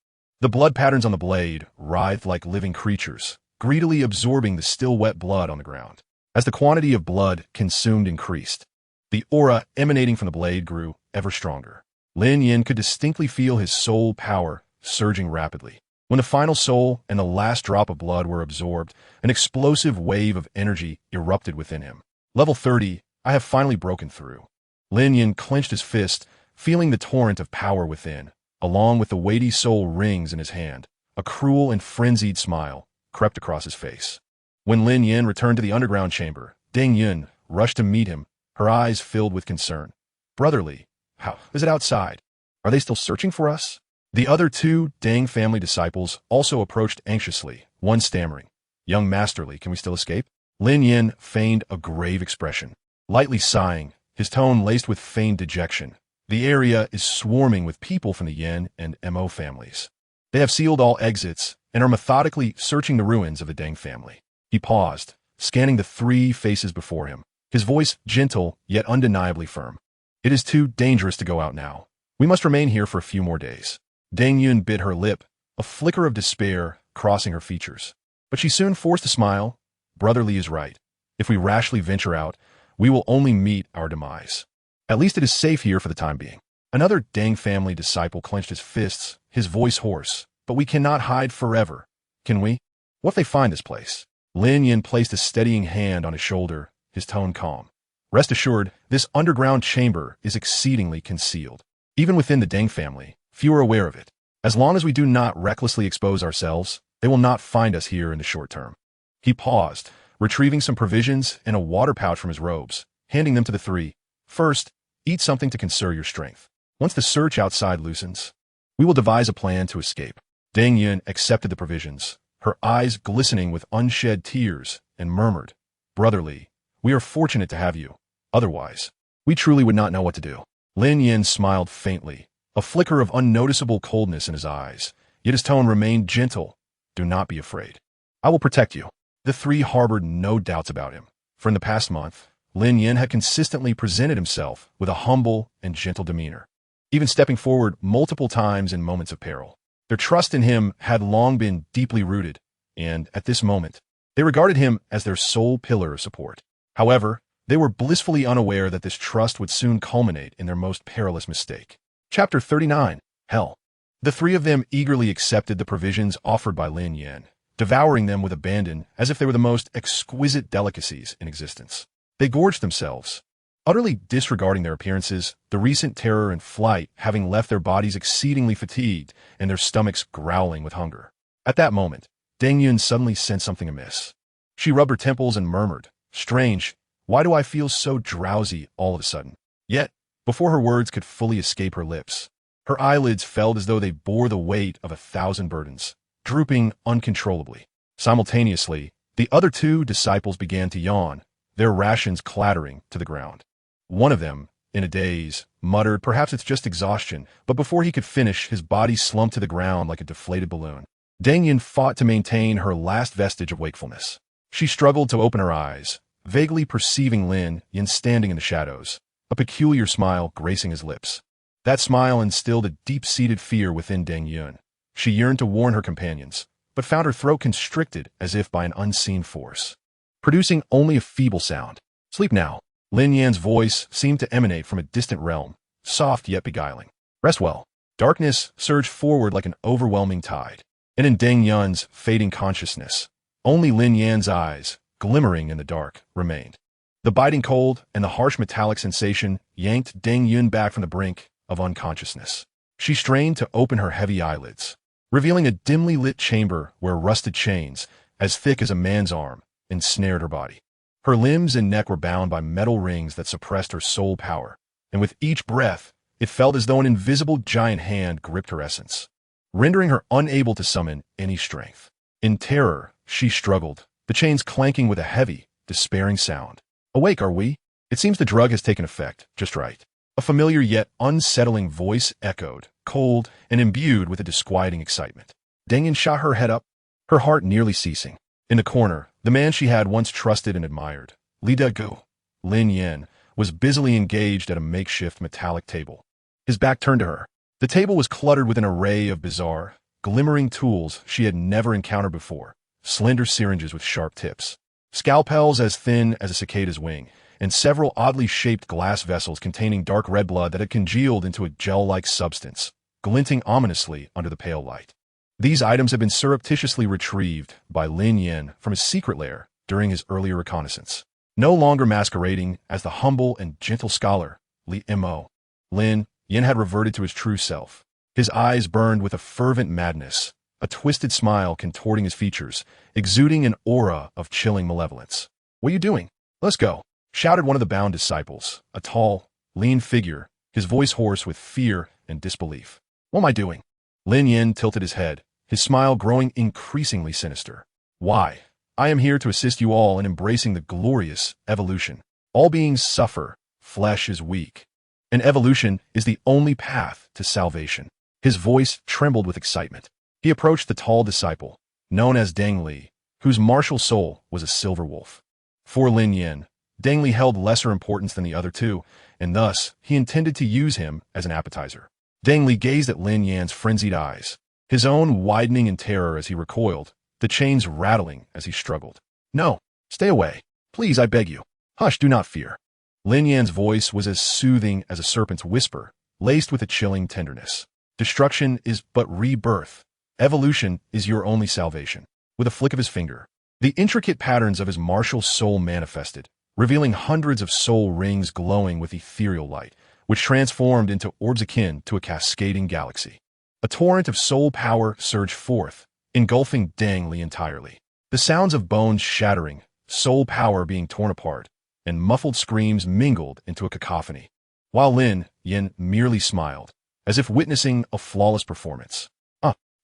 The blood patterns on the blade writhed like living creatures, greedily absorbing the still wet blood on the ground. As the quantity of blood consumed increased, the aura emanating from the blade grew ever stronger. Lin Yan could distinctly feel his soul power surging rapidly. When the final soul and the last drop of blood were absorbed, an explosive wave of energy erupted within him. Level 30, I have finally broken through. Lin Yan clenched his fist, feeling the torrent of power within. Along with the weighty soul rings in his hand, a cruel and frenzied smile crept across his face. When Lin Yan returned to the underground chamber, Deng Yun rushed to meet him, her eyes filled with concern. Brotherly, how is it outside? Are they still searching for us? The other 2 Deng family disciples also approached anxiously, one stammering. Young Masterly, can we still escape? Lin Yan feigned a grave expression, lightly sighing, his tone laced with feigned dejection. The area is swarming with people from the Yin and Mo families. They have sealed all exits and are methodically searching the ruins of the Deng family. He paused, scanning the 3 faces before him, his voice gentle yet undeniably firm. It is too dangerous to go out now. We must remain here for a few more days. Deng Yun bit her lip, a flicker of despair crossing her features. But she soon forced a smile. Brotherly is right. If we rashly venture out, we will only meet our demise. At least it is safe here for the time being. Another Deng family disciple clenched his fists, his voice hoarse. But we cannot hide forever, can we? What if they find this place? Lin Yan placed a steadying hand on his shoulder, his tone calm. Rest assured, this underground chamber is exceedingly concealed. Even within the Deng family, few are aware of it. As long as we do not recklessly expose ourselves, they will not find us here in the short term. He paused, retrieving some provisions and a water pouch from his robes, handing them to the three. First, eat something to conserve your strength. Once the search outside loosens, we will devise a plan to escape. Deng Yun accepted the provisions, her eyes glistening with unshed tears, and murmured, "Brotherly, we are fortunate to have you. Otherwise, we truly would not know what to do." Lin Yan smiled faintly, a flicker of unnoticeable coldness in his eyes, yet his tone remained gentle. "Do not be afraid. I will protect you." The three harbored no doubts about him. For in the past month, Lin Yan had consistently presented himself with a humble and gentle demeanor, even stepping forward multiple times in moments of peril. Their trust in him had long been deeply rooted, and at this moment, they regarded him as their sole pillar of support. However, they were blissfully unaware that this trust would soon culminate in their most perilous mistake. Chapter 39. Hell. The three of them eagerly accepted the provisions offered by Lin Yan, devouring them with abandon as if they were the most exquisite delicacies in existence. They gorged themselves, utterly disregarding their appearances, the recent terror and flight having left their bodies exceedingly fatigued and their stomachs growling with hunger. At that moment, Deng Yun suddenly sensed something amiss. She rubbed her temples and murmured, "Strange, why do I feel so drowsy all of a sudden?" Yet, before her words could fully escape her lips, her eyelids felt as though they bore the weight of 1,000 burdens, drooping uncontrollably. Simultaneously, the other two disciples began to yawn, their rations clattering to the ground. One of them, in a daze, muttered, "Perhaps it's just exhaustion," but before he could finish, his body slumped to the ground like a deflated balloon. Deng Yun fought to maintain her last vestige of wakefulness. She struggled to open her eyes, vaguely perceiving Lin Yan standing in the shadows, a peculiar smile gracing his lips. That smile instilled a deep-seated fear within Deng Yun. She yearned to warn her companions, but found her throat constricted as if by an unseen force, producing only a feeble sound. "Sleep now." Lin Yan's voice seemed to emanate from a distant realm, soft yet beguiling. "Rest well." Darkness surged forward like an overwhelming tide, and in Deng Yun's fading consciousness, only Lin Yan's eyes, glimmering in the dark, remained. The biting cold and the harsh metallic sensation yanked Deng Yun back from the brink of unconsciousness. She strained to open her heavy eyelids, revealing a dimly lit chamber where rusted chains, as thick as a man's arm, ensnared her body. Her limbs and neck were bound by metal rings that suppressed her soul power, and with each breath, it felt as though an invisible giant hand gripped her essence, rendering her unable to summon any strength. In terror, she struggled, the chains clanking with a heavy, despairing sound. "Awake, are we? It seems the drug has taken effect, just right." A familiar yet unsettling voice echoed, cold and imbued with a disquieting excitement. Deng Yun shot her head up, her heart nearly ceasing. In the corner, the man she had once trusted and admired, Lin Yan, was busily engaged at a makeshift metallic table, his back turned to her. The table was cluttered with an array of bizarre, glimmering tools she had never encountered before, slender syringes with sharp tips, scalpels as thin as a cicada's wing, and several oddly shaped glass vessels containing dark red blood that had congealed into a gel-like substance, glinting ominously under the pale light. These items had been surreptitiously retrieved by Lin Yan from his secret lair during his earlier reconnaissance. No longer masquerading as the humble and gentle scholar, Lin Yan had reverted to his true self. His eyes burned with a fervent madness, a twisted smile contorting his features, exuding an aura of chilling malevolence. "What are you doing? Let's go," shouted one of the bound disciples, a tall, lean figure, his voice hoarse with fear and disbelief. "What am I doing?" Lin Yan tilted his head, his smile growing increasingly sinister. "Why, I am here to assist you all in embracing the glorious evolution. All beings suffer, flesh is weak, and evolution is the only path to salvation." His voice trembled with excitement. He approached the tall disciple, known as Deng Li, whose martial soul was a silver wolf. For Lin Yan, Deng Li held lesser importance than the other two, and thus he intended to use him as an appetizer. Deng Li gazed at Lin Yan's frenzied eyes, his own widening in terror as he recoiled, the chains rattling as he struggled. "No, stay away. Please, I beg you. Hush, do not fear." Lin Yan's voice was as soothing as a serpent's whisper, laced with a chilling tenderness. "Destruction is but rebirth. Evolution is your only salvation." With a flick of his finger, the intricate patterns of his martial soul manifested, revealing hundreds of soul rings glowing with ethereal light, which transformed into orbs akin to a cascading galaxy. A torrent of soul power surged forth, engulfing Deng Li entirely. The sounds of bones shattering, soul power being torn apart, and muffled screams mingled into a cacophony. While Lin Yan merely smiled, as if witnessing a flawless performance.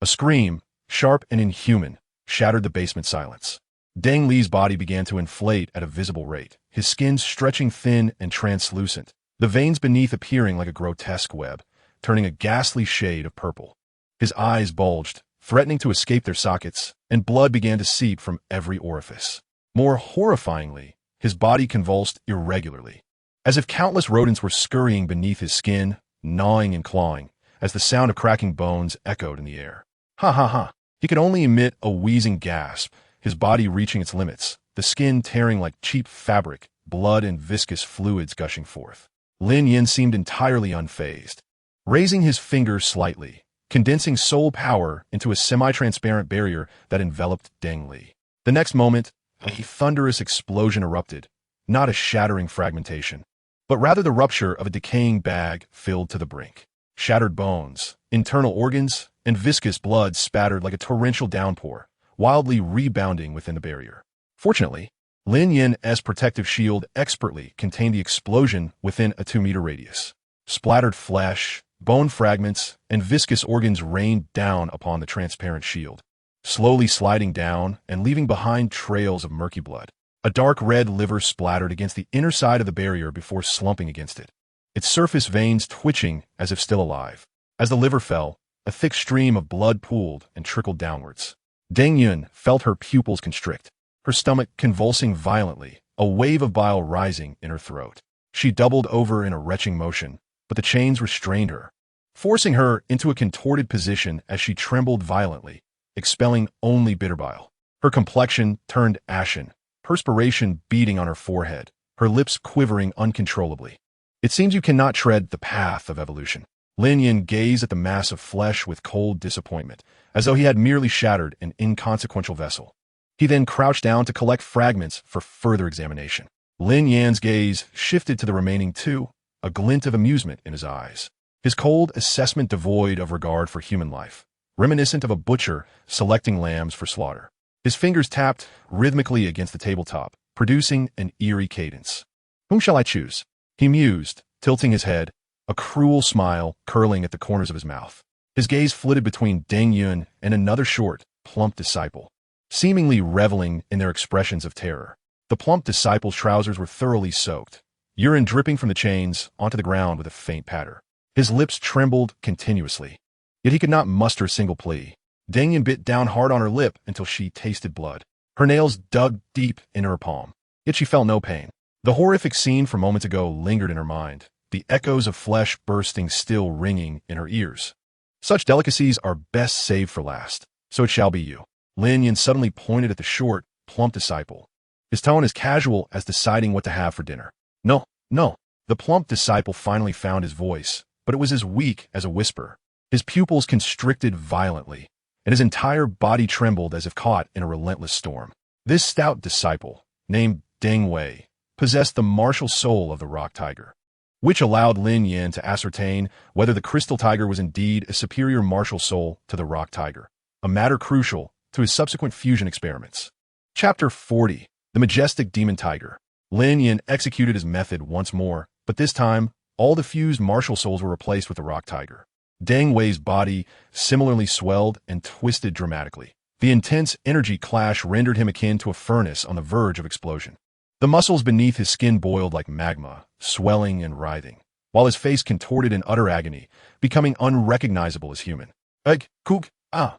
A scream, sharp and inhuman, shattered the basement silence. Deng Li's body began to inflate at a visible rate, his skin stretching thin and translucent, the veins beneath appearing like a grotesque web, turning a ghastly shade of purple. His eyes bulged, threatening to escape their sockets, and blood began to seep from every orifice. More horrifyingly, his body convulsed irregularly, as if countless rodents were scurrying beneath his skin, gnawing and clawing, as the sound of cracking bones echoed in the air. Ha ha ha! He could only emit a wheezing gasp, his body reaching its limits, the skin tearing like cheap fabric, blood and viscous fluids gushing forth. Lin Yan seemed entirely unfazed, raising his finger slightly, condensing soul power into a semi-transparent barrier that enveloped Deng Li. The next moment, a thunderous explosion erupted, not a shattering fragmentation, but rather the rupture of a decaying bag filled to the brink. Shattered bones, internal organs, and viscous blood spattered like a torrential downpour, wildly rebounding within the barrier. Fortunately, Lin Yan's protective shield expertly contained the explosion within a 2-meter radius. Splattered flesh, bone fragments, and viscous organs rained down upon the transparent shield, slowly sliding down and leaving behind trails of murky blood. A dark red liver splattered against the inner side of the barrier before slumping against it, its surface veins twitching as if still alive. As the liver fell, a thick stream of blood pooled and trickled downwards. Deng Yun felt her pupils constrict, her stomach convulsing violently, a wave of bile rising in her throat. She doubled over in a retching motion, but the chains restrained her, forcing her into a contorted position as she trembled violently, expelling only bitter bile. Her complexion turned ashen, perspiration beading on her forehead, her lips quivering uncontrollably. It seems you cannot tread the path of evolution. Lin Yan gazed at the mass of flesh with cold disappointment, as though he had merely shattered an inconsequential vessel. He then crouched down to collect fragments for further examination. Lin Yan's gaze shifted to the remaining 2, a glint of amusement in his eyes. His cold assessment devoid of regard for human life, reminiscent of a butcher selecting lambs for slaughter. His fingers tapped rhythmically against the tabletop, producing an eerie cadence. Whom shall I choose? He mused, tilting his head, a cruel smile curling at the corners of his mouth. His gaze flitted between Deng Yun and another short, plump disciple, seemingly reveling in their expressions of terror. The plump disciple's trousers were thoroughly soaked, urine dripping from the chains onto the ground with a faint patter. His lips trembled continuously, yet he could not muster a single plea. Deng Yun bit down hard on her lip until she tasted blood. Her nails dug deep into her palm, yet she felt no pain. The horrific scene from moments ago lingered in her mind, the echoes of flesh bursting still ringing in her ears. Such delicacies are best saved for last, so it shall be you. Lin Yan suddenly pointed at the short, plump disciple, his tone as casual as deciding what to have for dinner. No, no. The plump disciple finally found his voice, but it was as weak as a whisper. His pupils constricted violently, and his entire body trembled as if caught in a relentless storm. This stout disciple, named Deng Wei, possessed the martial soul of the rock tiger, which allowed Lin Yan to ascertain whether the crystal tiger was indeed a superior martial soul to the rock tiger, a matter crucial to his subsequent fusion experiments. Chapter 40. The Majestic Demon Tiger. Lin Yan executed his method once more, but this time, all the fused martial souls were replaced with the rock tiger. Deng Wei's body similarly swelled and twisted dramatically. The intense energy clash rendered him akin to a furnace on the verge of explosion. The muscles beneath his skin boiled like magma, swelling and writhing, while his face contorted in utter agony, becoming unrecognizable as human. Egg, kook, ah!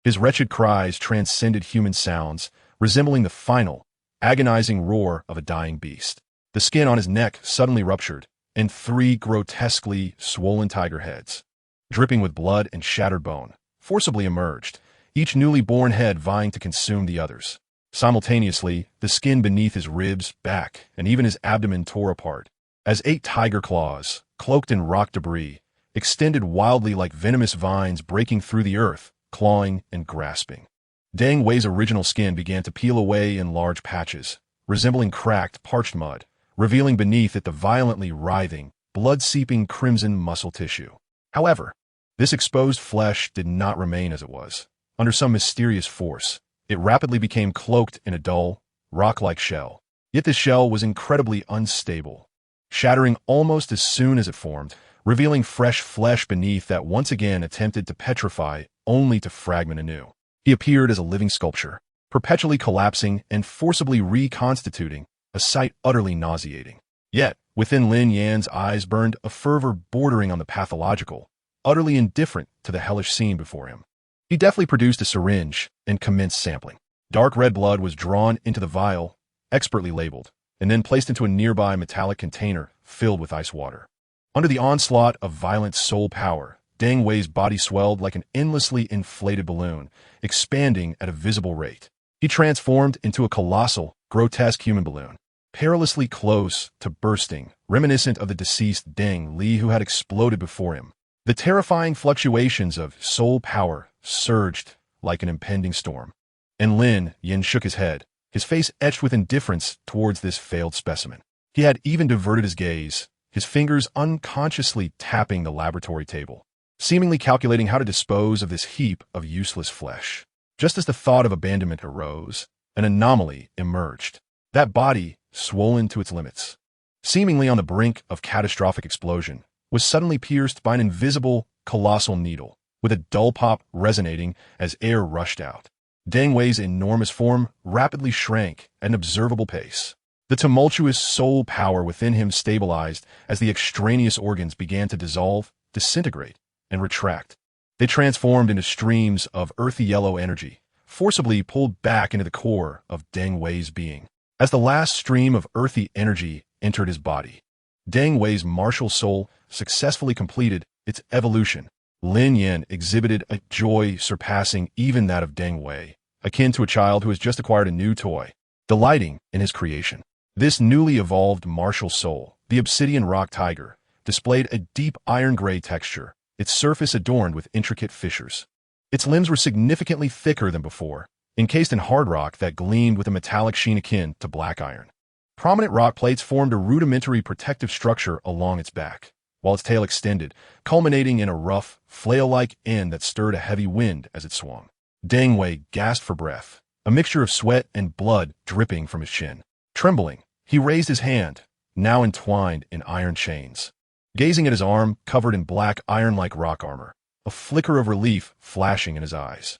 His wretched cries transcended human sounds, resembling the final, agonizing roar of a dying beast. The skin on his neck suddenly ruptured, and 3 grotesquely swollen tiger heads, dripping with blood and shattered bone, forcibly emerged, each newly born head vying to consume the others. Simultaneously, the skin beneath his ribs, back, and even his abdomen tore apart, as 8 tiger claws, cloaked in rock debris, extended wildly like venomous vines breaking through the earth, clawing and grasping. Deng Wei's original skin began to peel away in large patches, resembling cracked, parched mud, revealing beneath it the violently writhing, blood-seeping crimson muscle tissue. However, this exposed flesh did not remain as it was. Under some mysterious force, it rapidly became cloaked in a dull, rock-like shell. Yet this shell was incredibly unstable, shattering almost as soon as it formed, revealing fresh flesh beneath that once again attempted to petrify, only to fragment anew. He appeared as a living sculpture, perpetually collapsing and forcibly reconstituting, a sight utterly nauseating. Yet, within Lin Yan's eyes burned a fervor bordering on the pathological, utterly indifferent to the hellish scene before him. He deftly produced a syringe and commenced sampling. Dark red blood was drawn into the vial, expertly labeled, and then placed into a nearby metallic container filled with ice water. Under the onslaught of violent soul power, Deng Wei's body swelled like an endlessly inflated balloon, expanding at a visible rate. He transformed into a colossal, grotesque human balloon, perilously close to bursting, reminiscent of the deceased Deng Li who had exploded before him. The terrifying fluctuations of soul power surged like an impending storm. And Lin Yan shook his head, his face etched with indifference towards this failed specimen. He had even diverted his gaze, his fingers unconsciously tapping the laboratory table, seemingly calculating how to dispose of this heap of useless flesh. Just as the thought of abandonment arose, an anomaly emerged. That body, swollen to its limits, seemingly on the brink of catastrophic explosion, was suddenly pierced by an invisible, colossal needle, with a dull pop resonating as air rushed out. Deng Wei's enormous form rapidly shrank at an observable pace. The tumultuous soul power within him stabilized as the extraneous organs began to dissolve, disintegrate, and retract. They transformed into streams of earthy yellow energy, forcibly pulled back into the core of Deng Wei's being. As the last stream of earthy energy entered his body, Deng Wei's martial soul successfully completed its evolution. Lin Yan exhibited a joy surpassing even that of Deng Wei, akin to a child who has just acquired a new toy, delighting in his creation. This newly evolved martial soul, the obsidian rock tiger, displayed a deep iron-gray texture, its surface adorned with intricate fissures. Its limbs were significantly thicker than before, encased in hard rock that gleamed with a metallic sheen akin to black iron. Prominent rock plates formed a rudimentary protective structure along its back, while its tail extended, culminating in a rough, flail-like end that stirred a heavy wind as it swung. Deng Wei gasped for breath, a mixture of sweat and blood dripping from his chin. Trembling, he raised his hand, now entwined in iron chains. Gazing at his arm covered in black iron-like rock armor, a flicker of relief flashing in his eyes.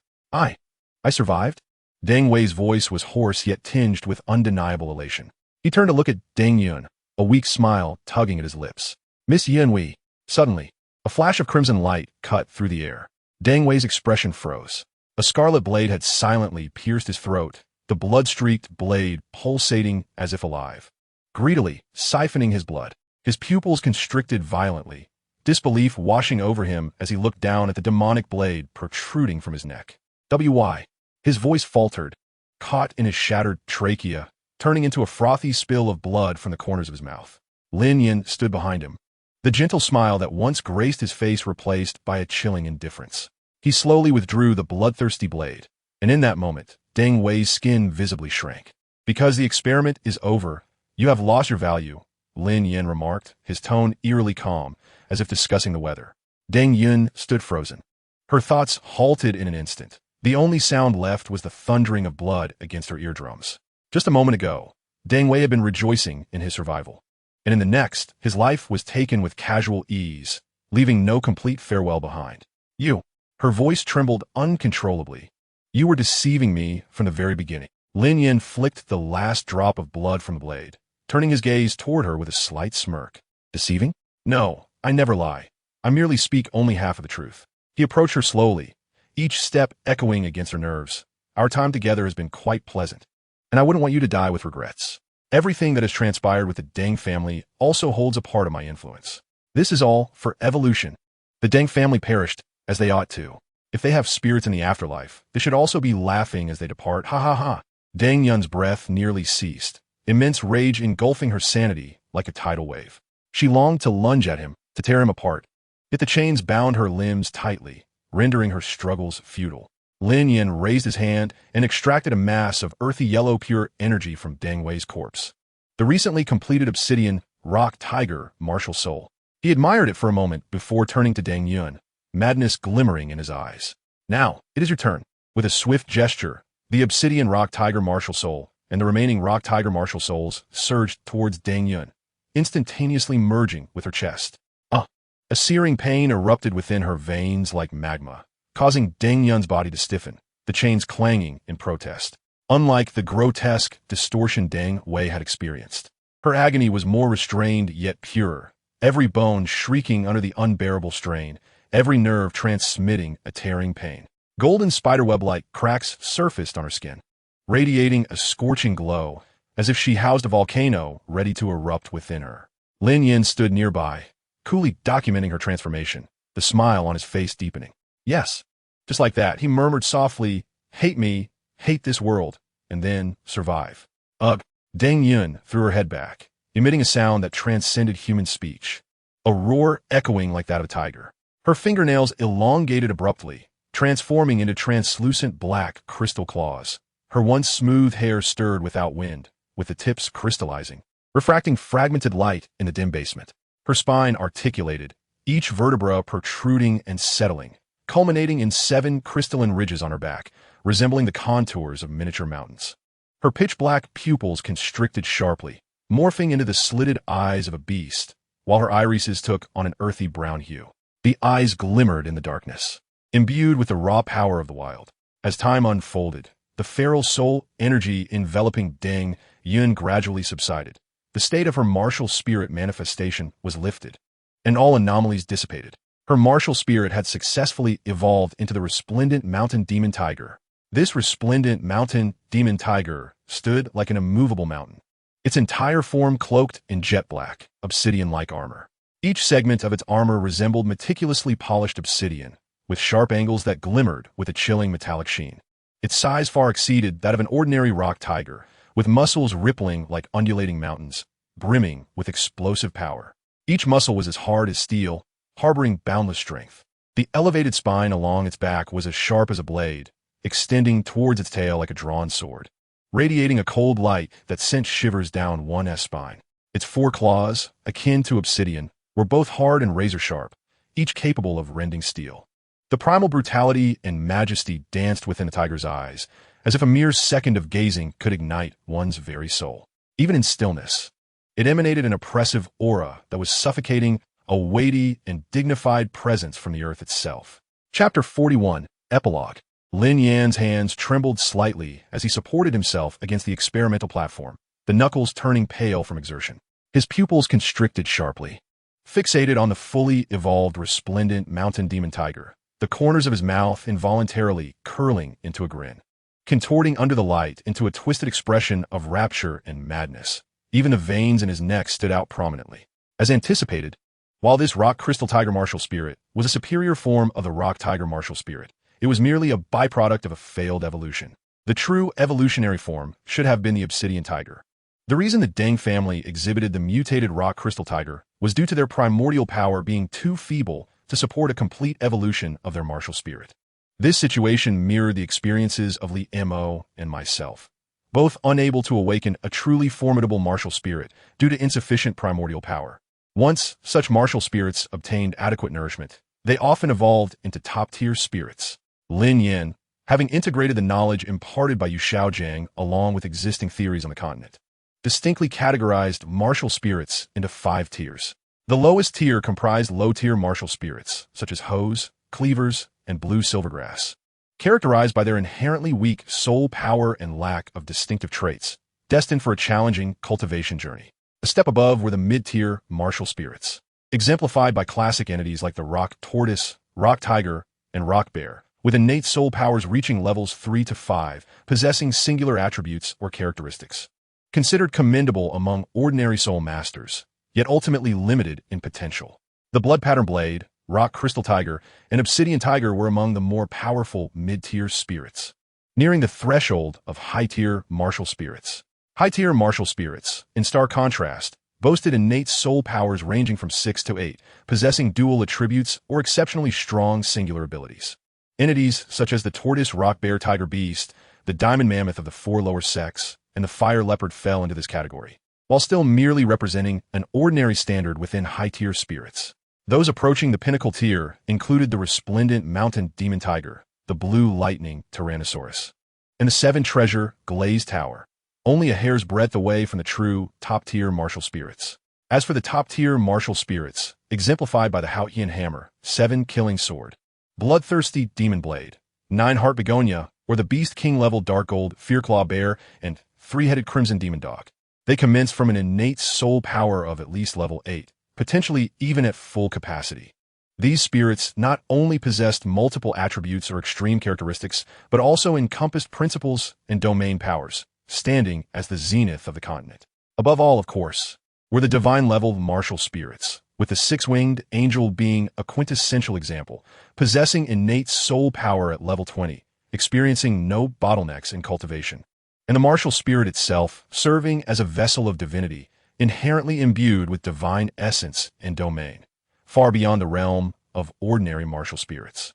I survived? Deng Wei's voice was hoarse yet tinged with undeniable elation. He turned to look at Deng Yun, a weak smile tugging at his lips. Miss Yanhui. Suddenly, a flash of crimson light cut through the air. Deng Wei's expression froze. A scarlet blade had silently pierced his throat, the blood-streaked blade pulsating as if alive, greedily siphoning his blood. His pupils constricted violently, disbelief washing over him as he looked down at the demonic blade protruding from his neck. Why? His voice faltered, caught in his shattered trachea, turning into a frothy spill of blood from the corners of his mouth. Lin Yan stood behind him, the gentle smile that once graced his face replaced by a chilling indifference. He slowly withdrew the bloodthirsty blade, and in that moment, Deng Wei's skin visibly shrank. Because the experiment is over, you have lost your value, Lin Yan remarked, his tone eerily calm, as if discussing the weather. Deng Yun stood frozen. Her thoughts halted in an instant. The only sound left was the thundering of blood against her eardrums. Just a moment ago, Deng Wei had been rejoicing in his survival, and in the next, his life was taken with casual ease, leaving no complete farewell behind. You. Her voice trembled uncontrollably. You were deceiving me from the very beginning. Lin Yan flicked the last drop of blood from the blade, turning his gaze toward her with a slight smirk. Deceiving? No, I never lie. I merely speak only half of the truth. He approached her slowly, each step echoing against her nerves. Our time together has been quite pleasant, and I wouldn't want you to die with regrets. Everything that has transpired with the Deng family also holds a part of my influence. This is all for evolution. The Deng family perished, as they ought to. If they have spirits in the afterlife, they should also be laughing as they depart. Ha ha ha. Deng Yun's breath nearly ceased, immense rage engulfing her sanity like a tidal wave. She longed to lunge at him, to tear him apart, yet the chains bound her limbs tightly, rendering her struggles futile. Lin Yan raised his hand and extracted a mass of earthy yellow pure energy from Deng Wei's corpse. The recently completed obsidian rock tiger martial soul. He admired it for a moment before turning to Deng Yun, madness glimmering in his eyes. Now, it is your turn. With a swift gesture, the obsidian rock tiger martial soul and the remaining rock tiger martial souls surged towards Deng Yun, instantaneously merging with her chest. A searing pain erupted within her veins like magma, causing Deng Yun's body to stiffen, the chains clanging in protest. Unlike the grotesque distortion Deng Wei had experienced, her agony was more restrained yet purer, every bone shrieking under the unbearable strain, every nerve transmitting a tearing pain. Golden spiderweb-like cracks surfaced on her skin, radiating a scorching glow, as if she housed a volcano ready to erupt within her. Lin Yan stood nearby, coolly documenting her transformation, the smile on his face deepening. Yes, just like that, he murmured softly, "Hate me, hate this world, and then survive." Ugh. Deng Yun threw her head back, emitting a sound that transcended human speech, a roar echoing like that of a tiger. Her fingernails elongated abruptly, transforming into translucent black crystal claws. Her once smooth hair stirred without wind, with the tips crystallizing, refracting fragmented light in the dim basement. Her spine articulated, each vertebra protruding and settling, culminating in 7 crystalline ridges on her back, resembling the contours of miniature mountains. Her pitch-black pupils constricted sharply, morphing into the slitted eyes of a beast, while her irises took on an earthy brown hue. The eyes glimmered in the darkness, imbued with the raw power of the wild. As time unfolded, the feral soul energy enveloping Deng Yun gradually subsided. The state of her martial spirit manifestation was lifted, and all anomalies dissipated. Her martial spirit had successfully evolved into the resplendent mountain demon tiger. This resplendent mountain demon tiger stood like an immovable mountain, its entire form cloaked in jet black, obsidian-like armor. Each segment of its armor resembled meticulously polished obsidian, with sharp angles that glimmered with a chilling metallic sheen. Its size far exceeded that of an ordinary rock tiger, with muscles rippling like undulating mountains, brimming with explosive power. Each muscle was as hard as steel, harboring boundless strength. The elevated spine along its back was as sharp as a blade, extending towards its tail like a drawn sword, radiating a cold light that sent shivers down one's spine. Its 4 claws, akin to obsidian, were both hard and razor-sharp, each capable of rending steel. The primal brutality and majesty danced within the tiger's eyes, as if a mere second of gazing could ignite one's very soul. Even in stillness, it emanated an oppressive aura that was suffocating, a weighty and dignified presence from the earth itself. Chapter 41, Epilogue. Lin Yan's hands trembled slightly as he supported himself against the experimental platform, the knuckles turning pale from exertion. His pupils constricted sharply. Fixated on the fully evolved resplendent mountain demon tiger, the corners of his mouth involuntarily curling into a grin, contorting under the light into a twisted expression of rapture and madness. Even the veins in his neck stood out prominently. As anticipated, while this rock crystal tiger martial spirit was a superior form of the rock tiger martial spirit, it was merely a byproduct of a failed evolution. The true evolutionary form should have been the obsidian tiger. The reason the Deng family exhibited the mutated rock crystal tiger was due to their primordial power being too feeble to support a complete evolution of their martial spirit. This situation mirrored the experiences of Li Mo and myself, both unable to awaken a truly formidable martial spirit due to insufficient primordial power. Once such martial spirits obtained adequate nourishment, they often evolved into top-tier spirits. Lin Yan, having integrated the knowledge imparted by Yu Xiaogang along with existing theories on the continent, distinctly categorized martial spirits into 5 tiers. The lowest tier comprised low-tier martial spirits, such as hoes, cleavers, and blue silvergrass, characterized by their inherently weak soul power and lack of distinctive traits, destined for a challenging cultivation journey. A step above were the mid-tier martial spirits, exemplified by classic entities like the rock tortoise, rock tiger, and rock bear, with innate soul powers reaching levels 3 to 5, possessing singular attributes or characteristics. Considered commendable among ordinary soul masters, yet ultimately limited in potential. The blood pattern blade, rock crystal tiger, and obsidian tiger were among the more powerful mid-tier spirits, nearing the threshold of high-tier martial spirits. High-tier martial spirits, in stark contrast, boasted innate soul powers ranging from 6 to 8, possessing dual attributes or exceptionally strong singular abilities. Entities such as the tortoise rock bear tiger beast, the diamond mammoth of the 4 lower sex, and the fire leopard fell into this category, while still merely representing an ordinary standard within high-tier spirits. Those approaching the pinnacle tier included the resplendent mountain demon tiger, the blue lightning tyrannosaurus, and the 7-treasure glazed tower, only a hair's breadth away from the true top-tier martial spirits. As for the top-tier martial spirits, exemplified by the Haotian Hammer, 7-killing sword, bloodthirsty demon blade, 9-heart begonia, or the Beast King level Dark Gold, Fearclaw Bear, and 3-headed Crimson Demon Dog. They commence from an innate soul power of at least level 8, potentially even at full capacity. These spirits not only possessed multiple attributes or extreme characteristics, but also encompassed principles and domain powers, standing as the zenith of the continent. Above all, of course, were the divine-level martial spirits, with the 6-winged angel being a quintessential example, possessing innate soul power at level 20, experiencing no bottlenecks in cultivation. And the martial spirit itself, serving as a vessel of divinity, inherently imbued with divine essence and domain, far beyond the realm of ordinary martial spirits.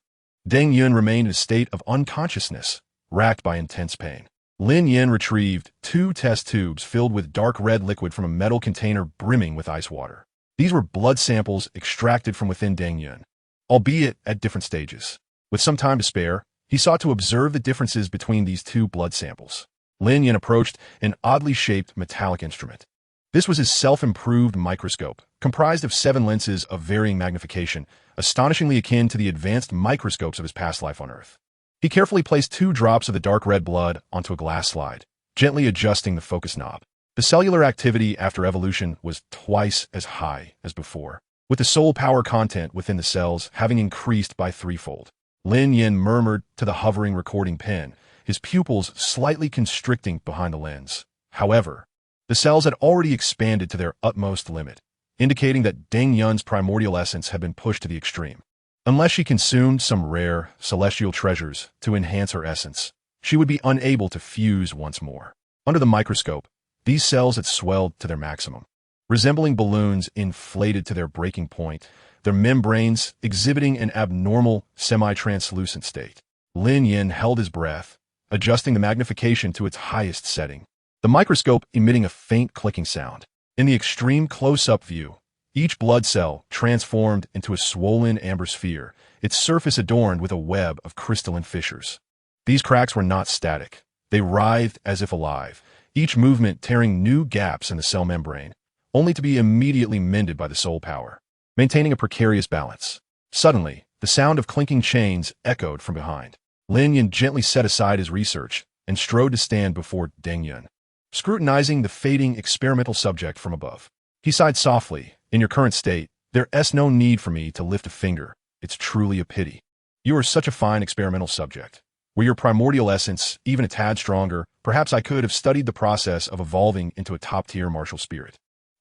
Deng Yun remained in a state of unconsciousness, racked by intense pain. Lin Yan retrieved 2 test tubes filled with dark red liquid from a metal container brimming with ice water. These were blood samples extracted from within Deng Yun, albeit at different stages. With some time to spare, he sought to observe the differences between these 2 blood samples. Lin Yan approached an oddly shaped metallic instrument. This was his self-improved microscope, comprised of 7 lenses of varying magnification, astonishingly akin to the advanced microscopes of his past life on Earth. He carefully placed 2 drops of the dark red blood onto a glass slide, gently adjusting the focus knob. The cellular activity after evolution was twice as high as before, with the soul power content within the cells having increased by 3-fold. Lin Yan murmured to the hovering recording pen, his pupils slightly constricting behind the lens. However, the cells had already expanded to their utmost limit, indicating that Deng Yun's primordial essence had been pushed to the extreme. Unless she consumed some rare, celestial treasures to enhance her essence, she would be unable to fuse once more. Under the microscope, these cells had swelled to their maximum, resembling balloons inflated to their breaking point, their membranes exhibiting an abnormal, semi-translucent state. Lin Yan held his breath, adjusting the magnification to its highest setting, the microscope emitting a faint clicking sound. In the extreme close-up view, each blood cell transformed into a swollen amber sphere, its surface adorned with a web of crystalline fissures. These cracks were not static. They writhed as if alive, each movement tearing new gaps in the cell membrane, only to be immediately mended by the soul power, maintaining a precarious balance. Suddenly, the sound of clinking chains echoed from behind. Lin Yan gently set aside his research and strode to stand before Deng Yun, scrutinizing the fading experimental subject from above. He sighed softly. In your current state, there's no need for me to lift a finger. It's truly a pity. You are such a fine experimental subject. Were your primordial essence even a tad stronger, perhaps I could have studied the process of evolving into a top-tier martial spirit.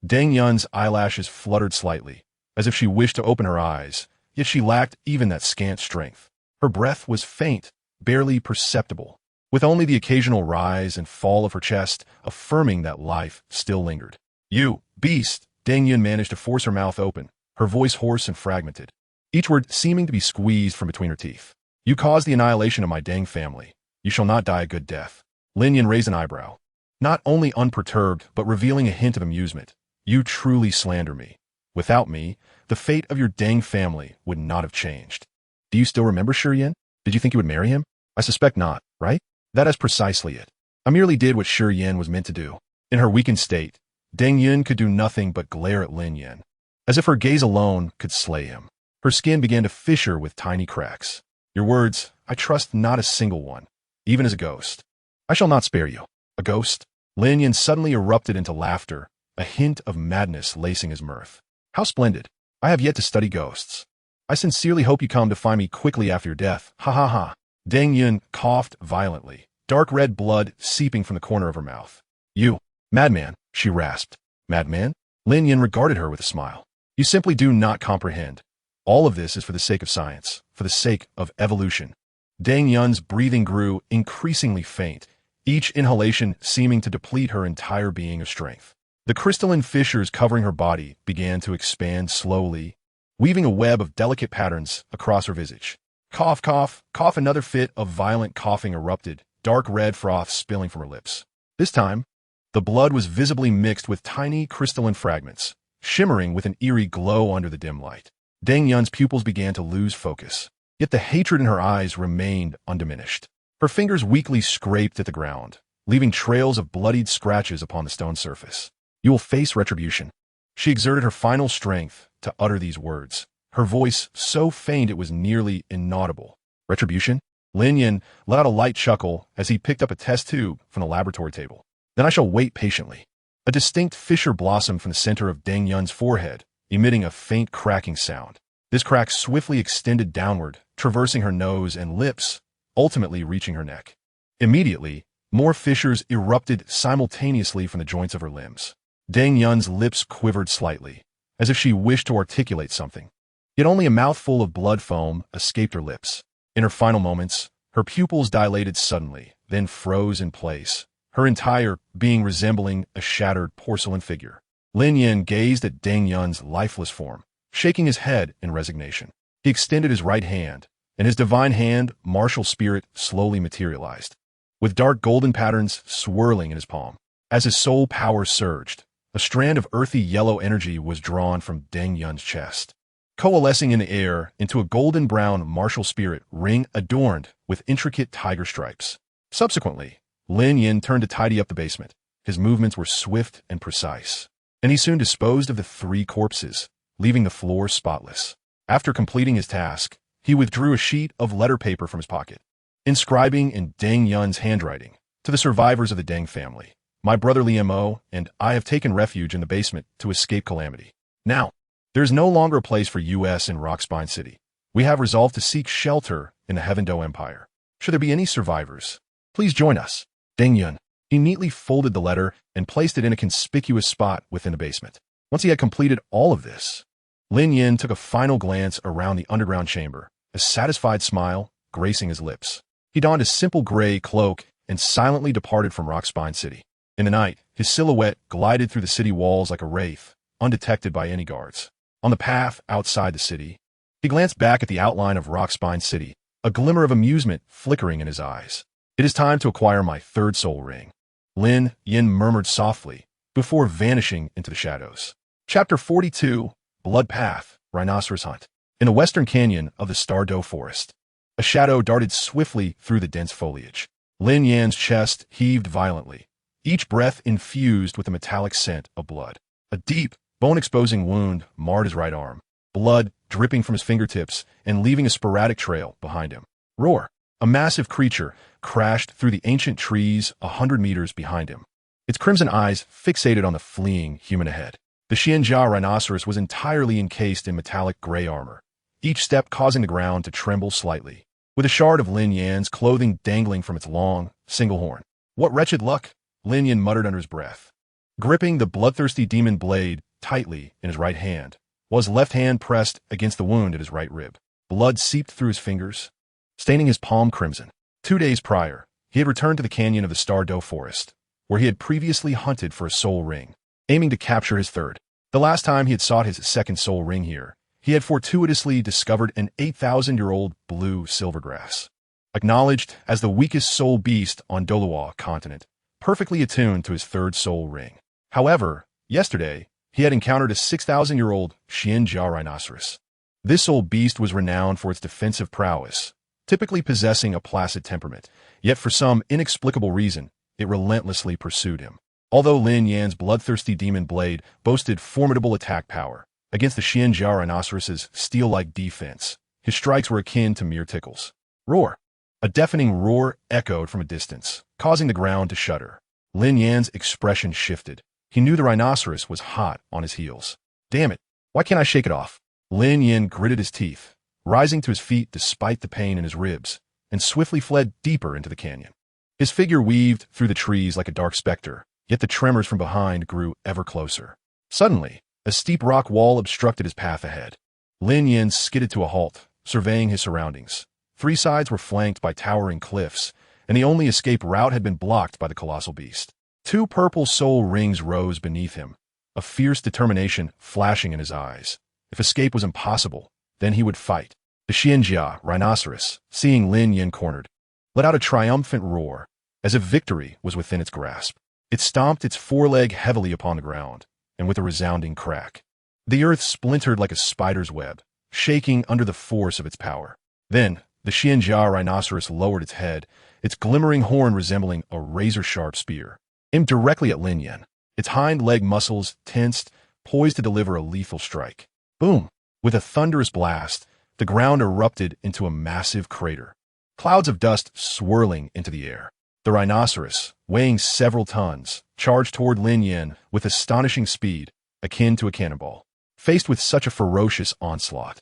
Deng Yun's eyelashes fluttered slightly, as if she wished to open her eyes, yet she lacked even that scant strength. Her breath was faint, barely perceptible, with only the occasional rise and fall of her chest affirming that life still lingered. You, beast! Deng Yun managed to force her mouth open, her voice hoarse and fragmented, each word seeming to be squeezed from between her teeth. You caused the annihilation of my Deng family. You shall not die a good death. Lin Yan raised an eyebrow, not only unperturbed, but revealing a hint of amusement. You truly slander me. Without me, the fate of your Deng family would not have changed. Do you still remember Shi Yan? Did you think you would marry him? I suspect not, right? That is precisely it. I merely did what Shi Yan was meant to do. In her weakened state, Deng Yun could do nothing but glare at Lin Yan, as if her gaze alone could slay him. Her skin began to fissure with tiny cracks. Your words, I trust not a single one, even as a ghost. I shall not spare you. A ghost? Lin Yan suddenly erupted into laughter, a hint of madness lacing his mirth. How splendid. I have yet to study ghosts. I sincerely hope you come to find me quickly after your death. Ha ha ha. Deng Yun coughed violently, dark red blood seeping from the corner of her mouth. You, madman, she rasped. Madman? Lin Yan regarded her with a smile. You simply do not comprehend. All of this is for the sake of science, for the sake of evolution. Deng Yun's breathing grew increasingly faint, each inhalation seeming to deplete her entire being of strength. The crystalline fissures covering her body began to expand slowly, weaving a web of delicate patterns across her visage. Cough, cough, cough. Another fit of violent coughing erupted, dark red froth spilling from her lips. This time, the blood was visibly mixed with tiny crystalline fragments, shimmering with an eerie glow under the dim light. Deng Yun's pupils began to lose focus, yet the hatred in her eyes remained undiminished. Her fingers weakly scraped at the ground, leaving trails of bloodied scratches upon the stone surface. You will face retribution. She exerted her final strength to utter these words, her voice so faint it was nearly inaudible. Retribution? Lin Yan let out a light chuckle as he picked up a test tube from the laboratory table. Then I shall wait patiently. A distinct fissure blossomed from the center of Deng Yun's forehead, emitting a faint cracking sound. This crack swiftly extended downward, traversing her nose and lips, ultimately reaching her neck. Immediately, more fissures erupted simultaneously from the joints of her limbs. Deng Yun's lips quivered slightly, as if she wished to articulate something. Yet only a mouthful of blood foam escaped her lips. In her final moments, her pupils dilated suddenly, then froze in place, her entire being resembling a shattered porcelain figure. Lin Yan gazed at Deng Yun's lifeless form, shaking his head in resignation. He extended his right hand, and his divine hand, martial spirit, slowly materialized, with dark golden patterns swirling in his palm. As his soul power surged, a strand of earthy yellow energy was drawn from Deng Yun's chest, coalescing in the air into a golden-brown martial spirit ring adorned with intricate tiger stripes. Subsequently, Lin Yan turned to tidy up the basement. His movements were swift and precise, and he soon disposed of the 3 corpses, leaving the floor spotless. After completing his task, he withdrew a sheet of letter paper from his pocket, inscribing in Deng Yun's handwriting, "To the survivors of the Deng family, my brother Liamo and I have taken refuge in the basement to escape calamity. Now, there is no longer a place for us in Rockspine City. We have resolved to seek shelter in the Heavendoe Empire. Should there be any survivors, please join us. Deng Yun." He neatly folded the letter and placed it in a conspicuous spot within the basement. Once he had completed all of this, Lin Yan took a final glance around the underground chamber, a satisfied smile gracing his lips. He donned a simple gray cloak and silently departed from Rockspine City. In the night, his silhouette glided through the city walls like a wraith, undetected by any guards. On the path outside the city, he glanced back at the outline of Rockspine City, a glimmer of amusement flickering in his eyes. "It is time to acquire my 3rd soul ring," Lin Yan murmured softly, before vanishing into the shadows. Chapter 42, Blood Path, Rhinoceros Hunt. In the western canyon of the Stardoe Forest, a shadow darted swiftly through the dense foliage. Lin Yan's chest heaved violently, each breath infused with a metallic scent of blood. A deep, bone-exposing wound marred his right arm, blood dripping from his fingertips and leaving a sporadic trail behind him. Roar! A massive creature crashed through the ancient trees 100 meters behind him, its crimson eyes fixated on the fleeing human ahead. The Xianjia rhinoceros was entirely encased in metallic gray armor, each step causing the ground to tremble slightly, with a shard of Lin Yan's clothing dangling from its long, single horn. "What wretched luck!" Lin Yan muttered under his breath, gripping the bloodthirsty demon blade tightly in his right hand, while his left hand pressed against the wound at his right rib. Blood seeped through his fingers, staining his palm crimson. 2 days prior, he had returned to the canyon of the Stardoe Forest, where he had previously hunted for a soul ring, aiming to capture his 3rd. The last time he had sought his 2nd soul ring here, he had fortuitously discovered an 8,000-year-old blue silvergrass, acknowledged as the weakest soul beast on Douluo continent, perfectly attuned to his 3rd soul ring. However, yesterday, he had encountered a 6,000-year-old Xianjia rhinoceros. This old beast was renowned for its defensive prowess, typically possessing a placid temperament, yet for some inexplicable reason, it relentlessly pursued him. Although Lin Yan's bloodthirsty demon blade boasted formidable attack power against the Xianjia rhinoceros's steel-like defense, his strikes were akin to mere tickles. Roar! A deafening roar echoed from a distance, causing the ground to shudder. Lin Yan's expression shifted. He knew the rhinoceros was hot on his heels. "Damn it, why can't I shake it off?" Lin Yan gritted his teeth, rising to his feet despite the pain in his ribs, and swiftly fled deeper into the canyon. His figure weaved through the trees like a dark specter, yet the tremors from behind grew ever closer. Suddenly, a steep rock wall obstructed his path ahead. Lin Yan skidded to a halt, surveying his surroundings. 3 sides were flanked by towering cliffs, and the only escape route had been blocked by the colossal beast. 2 purple soul rings rose beneath him, a fierce determination flashing in his eyes. If escape was impossible, then he would fight. The Xianjia rhinoceros, seeing Lin Yan cornered, let out a triumphant roar, as if victory was within its grasp. It stomped its foreleg heavily upon the ground, and with a resounding crack, the earth splintered like a spider's web, shaking under the force of its power. Then, the Xianjia rhinoceros lowered its head, its glimmering horn resembling a razor-sharp spear, aimed directly at Lin Yan. Its hind leg muscles tensed, poised to deliver a lethal strike. Boom! With a thunderous blast, the ground erupted into a massive crater. Clouds of dust swirling into the air. The rhinoceros, weighing several tons, charged toward Lin Yan with astonishing speed, akin to a cannonball. Faced with such a ferocious onslaught,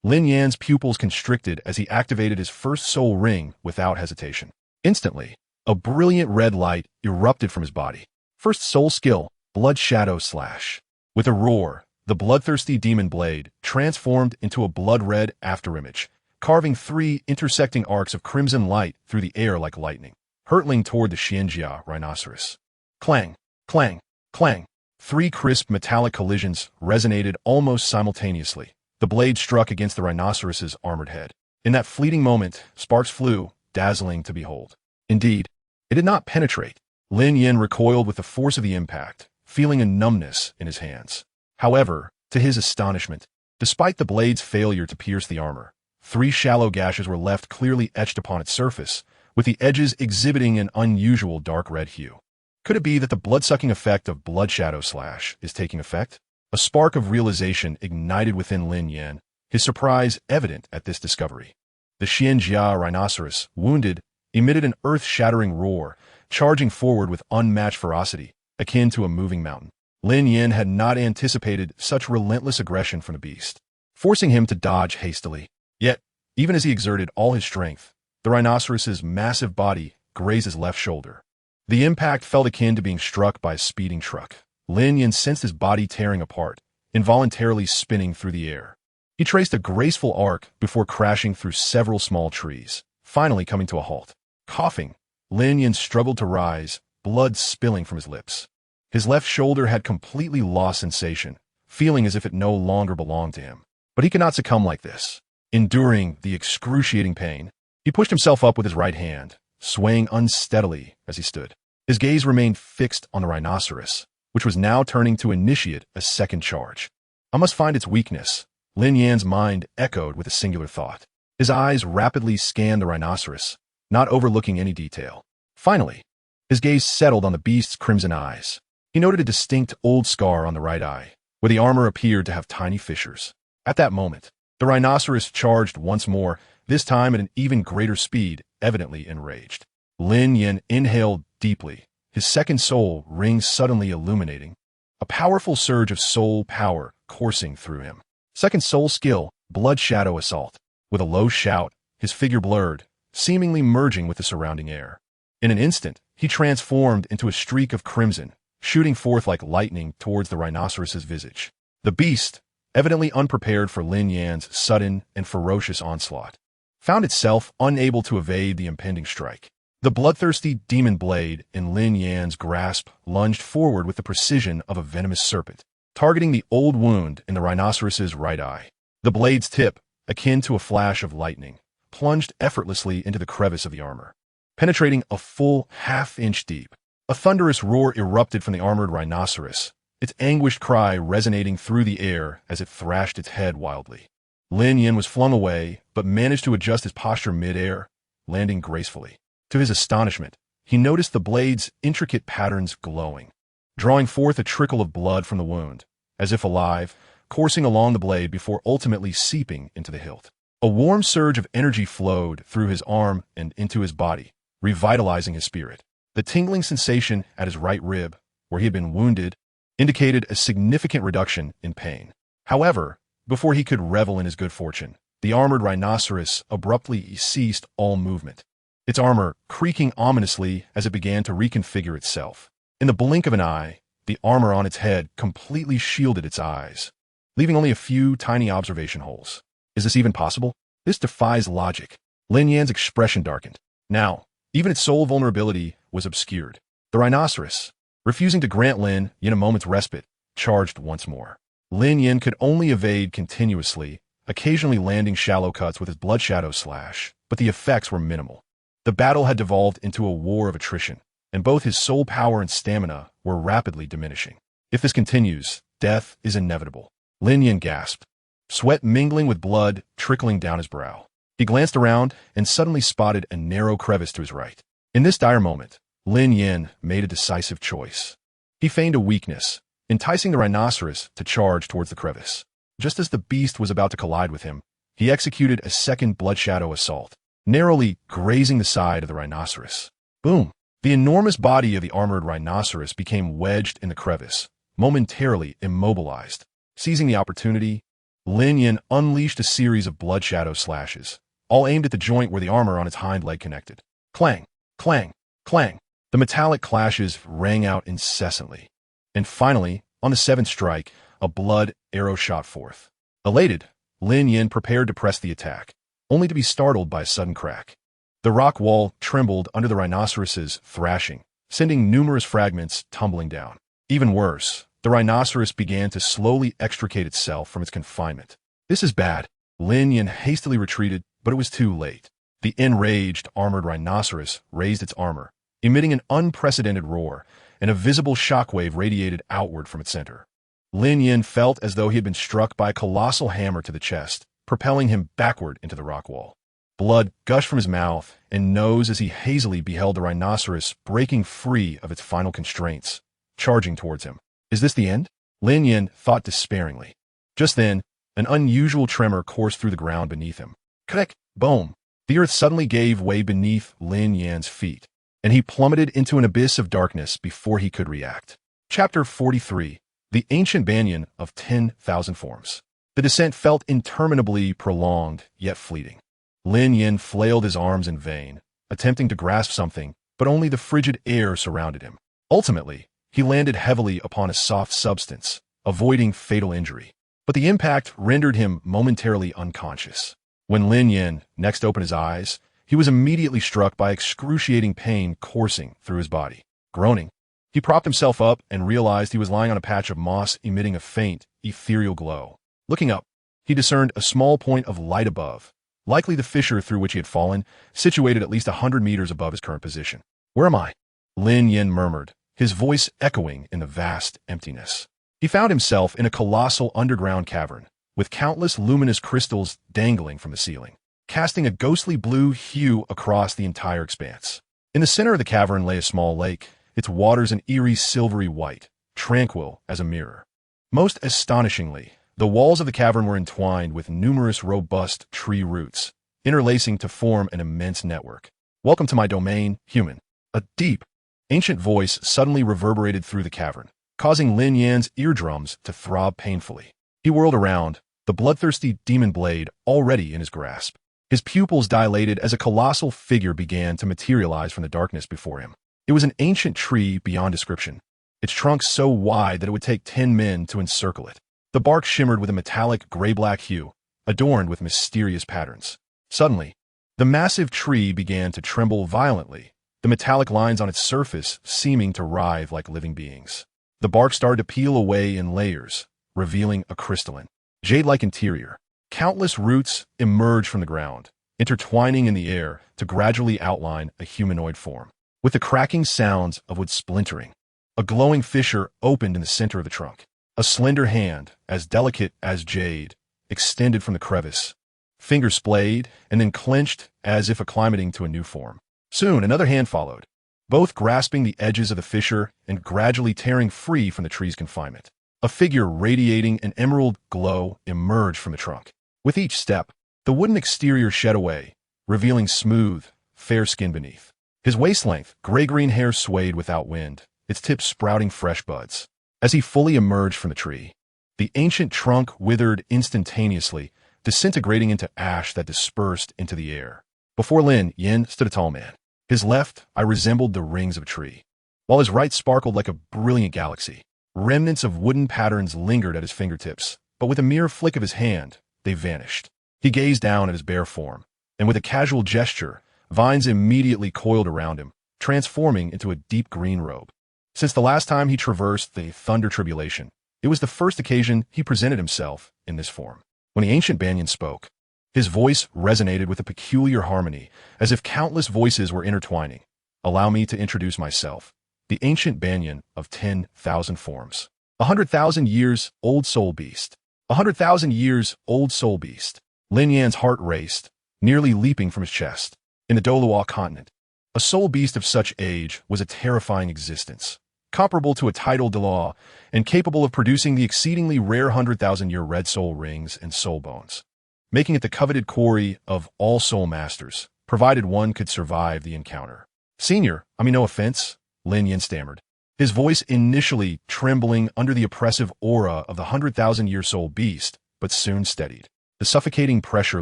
Lin Yan's pupils constricted as he activated his first soul ring without hesitation. Instantly, a brilliant red light erupted from his body. First soul skill, Blood Shadow Slash. With a roar, the bloodthirsty demon blade transformed into a blood-red afterimage, carving 3 intersecting arcs of crimson light through the air like lightning, hurtling toward the Xianjia rhinoceros. Clang, clang, clang. 3 crisp metallic collisions resonated almost simultaneously. The blade struck against the rhinoceros's armored head. In that fleeting moment, sparks flew, dazzling to behold. Indeed, it did not penetrate. Lin Yan recoiled with the force of the impact, feeling a numbness in his hands. However, to his astonishment, despite the blade's failure to pierce the armor, 3 shallow gashes were left clearly etched upon its surface, with the edges exhibiting an unusual dark red hue. Could it be that the blood-sucking effect of Blood Shadow Slash is taking effect? A spark of realization ignited within Lin Yan, his surprise evident at this discovery. The Xianjia rhinoceros, wounded, emitted an earth-shattering roar, charging forward with unmatched ferocity, akin to a moving mountain. Lin Yan had not anticipated such relentless aggression from the beast, forcing him to dodge hastily. Yet, even as he exerted all his strength, the rhinoceros's massive body grazed his left shoulder. The impact felt akin to being struck by a speeding truck. Lin Yan sensed his body tearing apart, involuntarily spinning through the air. He traced a graceful arc before crashing through several small trees, finally coming to a halt. Coughing, Lin Yan struggled to rise, blood spilling from his lips. His left shoulder had completely lost sensation, feeling as if it no longer belonged to him. But he could not succumb like this. Enduring the excruciating pain, he pushed himself up with his right hand, swaying unsteadily as he stood. His gaze remained fixed on the rhinoceros, which was now turning to initiate a second charge. I must find its weakness, Lin Yan's mind echoed with a singular thought. His eyes rapidly scanned the rhinoceros, not overlooking any detail. Finally, his gaze settled on the beast's crimson eyes. He noted a distinct old scar on the right eye, where the armor appeared to have tiny fissures. At that moment, the rhinoceros charged once more, this time at an even greater speed, evidently enraged. Lin Yan inhaled deeply, his second soul ring suddenly illuminating, a powerful surge of soul power coursing through him. Second soul skill, Blood Shadow Assault. With a low shout, his figure blurred, seemingly merging with the surrounding air. In an instant, he transformed into a streak of crimson, shooting forth like lightning towards the rhinoceros's visage. The beast, evidently unprepared for Lin Yan's sudden and ferocious onslaught, found itself unable to evade the impending strike. The bloodthirsty demon blade in Lin Yan's grasp lunged forward with the precision of a venomous serpent, targeting the old wound in the rhinoceros's right eye. The blade's tip, akin to a flash of lightning, plunged effortlessly into the crevice of the armor, penetrating a full half-inch deep. A thunderous roar erupted from the armored rhinoceros, its anguished cry resonating through the air as it thrashed its head wildly. Lin Yan was flung away, but managed to adjust his posture mid-air, landing gracefully. To his astonishment, he noticed the blade's intricate patterns glowing, drawing forth a trickle of blood from the wound, as if alive, coursing along the blade before ultimately seeping into the hilt. A warm surge of energy flowed through his arm and into his body, revitalizing his spirit. The tingling sensation at his right rib, where he had been wounded, indicated a significant reduction in pain. However, before he could revel in his good fortune, the armored rhinoceros abruptly ceased all movement, its armor creaking ominously as it began to reconfigure itself. In the blink of an eye, the armor on its head completely shielded its eyes, leaving only a few tiny observation holes. Is this even possible? This defies logic. Lin Yan's expression darkened. Now, even its soul vulnerability was obscured. The rhinoceros, refusing to grant Lin Yan a moment's respite, charged once more. Lin Yan could only evade continuously, occasionally landing shallow cuts with his blood shadow slash, but the effects were minimal. The battle had devolved into a war of attrition, and both his soul power and stamina were rapidly diminishing. If this continues, death is inevitable. Lin Yan gasped, sweat mingling with blood trickling down his brow. He glanced around and suddenly spotted a narrow crevice to his right. In this dire moment, Lin Yan made a decisive choice. He feigned a weakness, enticing the rhinoceros to charge towards the crevice. Just as the beast was about to collide with him, he executed a second blood shadow assault, narrowly grazing the side of the rhinoceros. Boom! The enormous body of the armored rhinoceros became wedged in the crevice, momentarily immobilized. Seizing the opportunity, Lin Yan unleashed a series of blood shadow slashes, all aimed at the joint where the armor on its hind leg connected. Clang! Clang! Clang! The metallic clashes rang out incessantly. And finally, on the seventh strike, a blood arrow shot forth. Elated, Lin Yan prepared to press the attack, only to be startled by a sudden crack. The rock wall trembled under the rhinoceros's thrashing, sending numerous fragments tumbling down. Even worse, the rhinoceros began to slowly extricate itself from its confinement. This is bad. Lin Yan hastily retreated, but it was too late. The enraged, armored rhinoceros raised its armor, emitting an unprecedented roar, and a visible shockwave radiated outward from its center. Lin Yan felt as though he had been struck by a colossal hammer to the chest, propelling him backward into the rock wall. Blood gushed from his mouth and nose as he hazily beheld the rhinoceros breaking free of its final constraints, charging towards him. Is this the end? Lin Yan thought despairingly. Just then, an unusual tremor coursed through the ground beneath him. Crack! Boom! The earth suddenly gave way beneath Lin Yan's feet, and he plummeted into an abyss of darkness before he could react. Chapter 43. The Ancient Banyan of 10,000 Forms. The descent felt interminably prolonged, yet fleeting. Lin Yan flailed his arms in vain, attempting to grasp something, but only the frigid air surrounded him. Ultimately, he landed heavily upon a soft substance, avoiding fatal injury. But the impact rendered him momentarily unconscious. When Lin Yan next opened his eyes, he was immediately struck by excruciating pain coursing through his body. Groaning, he propped himself up and realized he was lying on a patch of moss emitting a faint, ethereal glow. Looking up, he discerned a small point of light above, likely the fissure through which he had fallen, situated at least 100 meters above his current position. Where am I? Lin Yan murmured, his voice echoing in the vast emptiness. He found himself in a colossal underground cavern, with countless luminous crystals dangling from the ceiling, casting a ghostly blue hue across the entire expanse. In the center of the cavern lay a small lake, its waters an eerie silvery white, tranquil as a mirror. Most astonishingly, the walls of the cavern were entwined with numerous robust tree roots, interlacing to form an immense network. Welcome to my domain, human. A deep, ancient voice suddenly reverberated through the cavern, causing Lin Yan's eardrums to throb painfully. He whirled around, the bloodthirsty demon blade already in his grasp. His pupils dilated as a colossal figure began to materialize from the darkness before him. It was an ancient tree beyond description, its trunk so wide that it would take 10 men to encircle it. The bark shimmered with a metallic gray-black hue, adorned with mysterious patterns. Suddenly, the massive tree began to tremble violently, the metallic lines on its surface seeming to writhe like living beings. The bark started to peel away in layers, revealing a crystalline, jade-like interior. Countless roots emerged from the ground, intertwining in the air to gradually outline a humanoid form. With the cracking sounds of wood splintering, a glowing fissure opened in the center of the trunk. A slender hand, as delicate as jade, extended from the crevice, fingers splayed and then clenched as if acclimating to a new form. Soon another hand followed, both grasping the edges of the fissure and gradually tearing free from the tree's confinement. A figure radiating an emerald glow emerged from the trunk. With each step, the wooden exterior shed away, revealing smooth, fair skin beneath. His waist-length, gray-green hair swayed without wind, its tips sprouting fresh buds. As he fully emerged from the tree, the ancient trunk withered instantaneously, disintegrating into ash that dispersed into the air. Before Lin Yan stood a tall man. His left eye resembled the rings of a tree, while his right sparkled like a brilliant galaxy. Remnants of wooden patterns lingered at his fingertips, but with a mere flick of his hand, they vanished. He gazed down at his bare form, and with a casual gesture, vines immediately coiled around him, transforming into a deep green robe. Since the last time he traversed the Thunder Tribulation, it was the first occasion he presented himself in this form. When the ancient banyan spoke, his voice resonated with a peculiar harmony, as if countless voices were intertwining. Allow me to introduce myself, the ancient banyan of 10,000 forms. 100,000 years old soul beast. 100,000 years old soul beast. Lin Yan's heart raced, nearly leaping from his chest. In the Douluo continent, A soul beast of such age was a terrifying existence, comparable to a tidal Douluo, and capable of producing the exceedingly rare 100,000-year red soul rings and soul bones, making it the coveted quarry of all soul masters, provided one could survive the encounter. Senior, I mean no offense, Lin Yan stammered, his voice initially trembling under the oppressive aura of the 100,000-year soul beast, but soon steadied. The suffocating pressure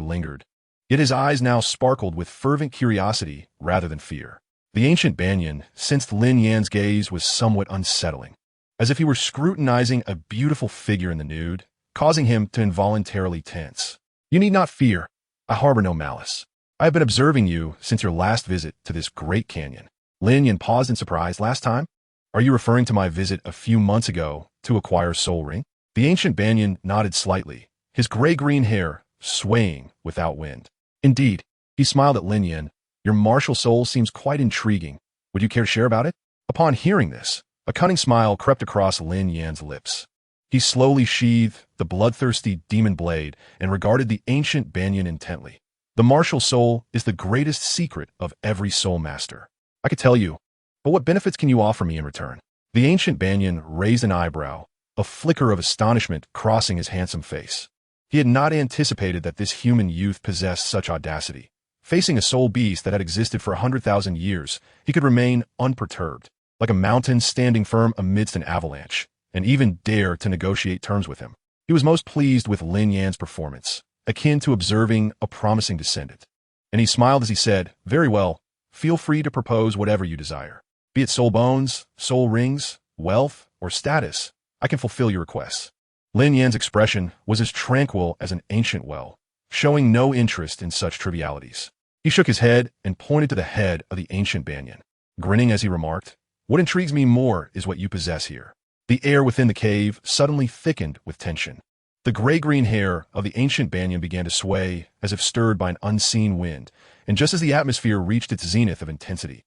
lingered, yet his eyes now sparkled with fervent curiosity rather than fear. The ancient banyan sensed Lin Yan's gaze was somewhat unsettling, as if he were scrutinizing a beautiful figure in the nude, causing him to involuntarily tense. You need not fear. I harbor no malice. I have been observing you since your last visit to this great canyon. Lin Yan paused in surprise. Last time? Are you referring to my visit a few months ago to acquire Soul Ring? The ancient banyan nodded slightly, his gray-green hair swaying without wind. Indeed, he smiled at Lin Yan. Your martial soul seems quite intriguing. Would you care to share about it? Upon hearing this, a cunning smile crept across Lin Yan's lips. He slowly sheathed the bloodthirsty demon blade and regarded the ancient banyan intently. The martial soul is the greatest secret of every soul master. I could tell you, but what benefits can you offer me in return? The ancient banyan raised an eyebrow, a flicker of astonishment crossing his handsome face. He had not anticipated that this human youth possessed such audacity. Facing a soul beast that had existed for 100,000 years, he could remain unperturbed, like a mountain standing firm amidst an avalanche, and even dare to negotiate terms with him. He was most pleased with Lin Yan's performance, akin to observing a promising descendant. And he smiled as he said, very well, feel free to propose whatever you desire. Be it soul bones, soul rings, wealth, or status, I can fulfill your requests. Lin Yan's expression was as tranquil as an ancient well, showing no interest in such trivialities. He shook his head and pointed to the head of the ancient banyan, grinning as he remarked, what intrigues me more is what you possess here. The air within the cave suddenly thickened with tension. The gray-green hair of the ancient banyan began to sway as if stirred by an unseen wind, and just as the atmosphere reached its zenith of intensity,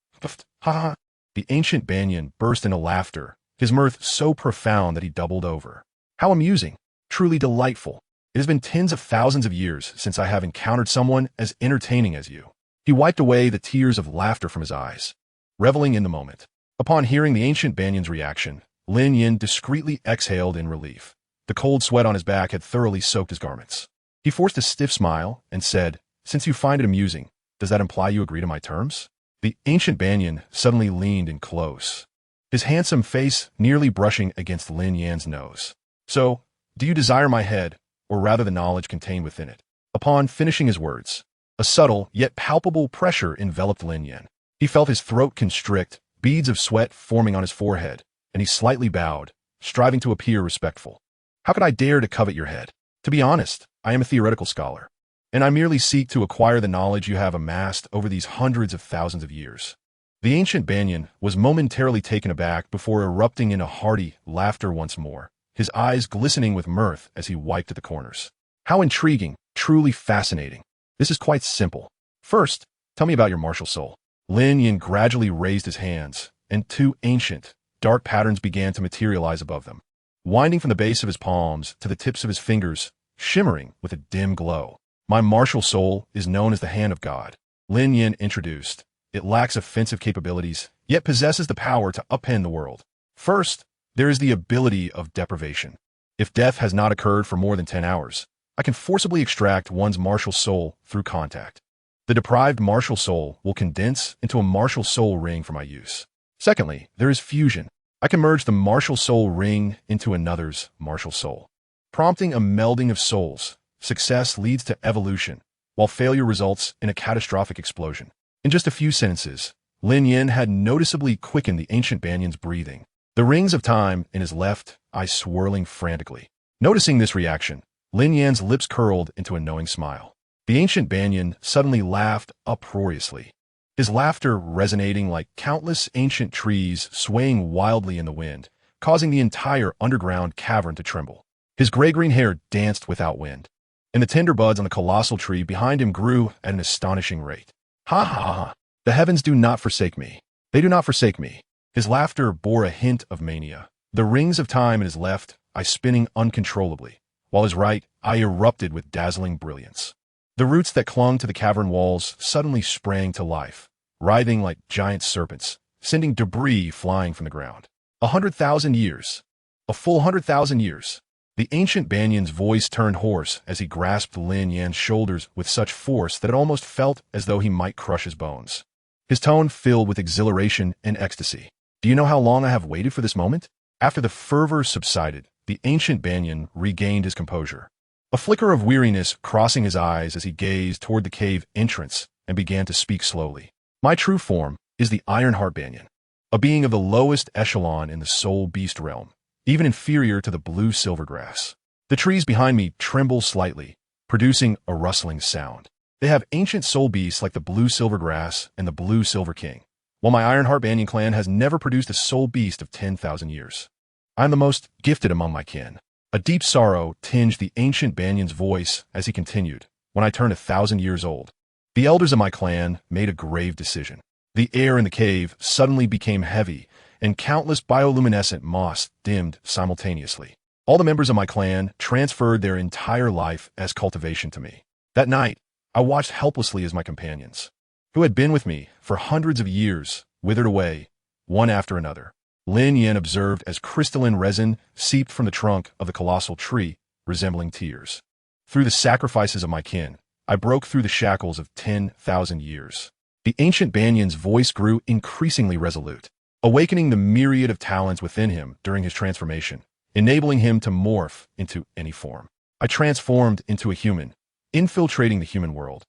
ha! The ancient banyan burst into laughter, his mirth so profound that he doubled over. How amusing, truly delightful. It has been tens of thousands of years since I have encountered someone as entertaining as you. He wiped away the tears of laughter from his eyes, reveling in the moment. Upon hearing the ancient banyan's reaction, Lin Yan discreetly exhaled in relief. The cold sweat on his back had thoroughly soaked his garments. He forced a stiff smile and said, since you find it amusing, does that imply you agree to my terms? The ancient banyan suddenly leaned in close, his handsome face nearly brushing against Lin Yan's nose. So, do you desire my head, or rather the knowledge contained within it? Upon finishing his words, a subtle yet palpable pressure enveloped Lin Yan. He felt his throat constrict, beads of sweat forming on his forehead, and he slightly bowed, striving to appear respectful. How could I dare to covet your head? To be honest, I am a theoretical scholar, and I merely seek to acquire the knowledge you have amassed over these hundreds of thousands of years. The ancient banyan was momentarily taken aback before erupting into hearty laughter once more, his eyes glistening with mirth as he wiped at the corners. How intriguing, truly fascinating. This is quite simple. First, tell me about your martial soul. Lin Yan gradually raised his hands, and two ancient, dark patterns began to materialize above them, winding from the base of his palms to the tips of his fingers, shimmering with a dim glow. My martial soul is known as the Hand of God, Lin Yan introduced. It lacks offensive capabilities, yet possesses the power to upend the world. First, there is the ability of deprivation. If death has not occurred for more than 10 hours, I can forcibly extract one's martial soul through contact. The deprived martial soul will condense into a martial soul ring for my use. Secondly, there is fusion. I can merge the martial soul ring into another's martial soul, prompting a melding of souls. Success leads to evolution, while failure results in a catastrophic explosion. In just a few sentences, Lin Yan had noticeably quickened the ancient banyan's breathing, the rings of time in his left eye swirling frantically. Noticing this reaction, Lin Yan's lips curled into a knowing smile. The ancient banyan suddenly laughed uproariously, his laughter resonating like countless ancient trees swaying wildly in the wind, causing the entire underground cavern to tremble. His gray-green hair danced without wind, and the tender buds on the colossal tree behind him grew at an astonishing rate. Ha ha ha! The heavens do not forsake me. They do not forsake me. His laughter bore a hint of mania, the rings of time in his left eye spinning uncontrollably, while his right eye erupted with dazzling brilliance. The roots that clung to the cavern walls suddenly sprang to life, writhing like giant serpents, sending debris flying from the ground. 100,000 years. A full 100,000 years. The ancient banyan's voice turned hoarse as he grasped Lin Yan's shoulders with such force that it almost felt as though he might crush his bones. His tone filled with exhilaration and ecstasy. Do you know how long I have waited for this moment? After the fervor subsided, the ancient banyan regained his composure. A flicker of weariness crossing his eyes as he gazed toward the cave entrance and began to speak slowly. My true form is the Ironheart Banyan, a being of the lowest echelon in the soul beast realm, even inferior to the blue silvergrass. The trees behind me tremble slightly, producing a rustling sound. They have ancient soul beasts like the blue silvergrass and the blue silver king, while my Ironheart Banyan clan has never produced a soul beast of 10,000 years. I am the most gifted among my kin. A deep sorrow tinged the ancient banyan's voice as he continued. When I turned 1,000 years old, the elders of my clan made a grave decision. The air in the cave suddenly became heavy, and countless bioluminescent moss dimmed simultaneously. All the members of my clan transferred their entire life as cultivation to me. That night, I watched helplessly as my companions, who had been with me for hundreds of years, withered away, one after another. Lin Yan observed as crystalline resin seeped from the trunk of the colossal tree, resembling tears. Through the sacrifices of my kin, I broke through the shackles of 10,000 years. The ancient banyan's voice grew increasingly resolute, awakening the myriad of talents within him during his transformation, enabling him to morph into any form. I transformed into a human, infiltrating the human world,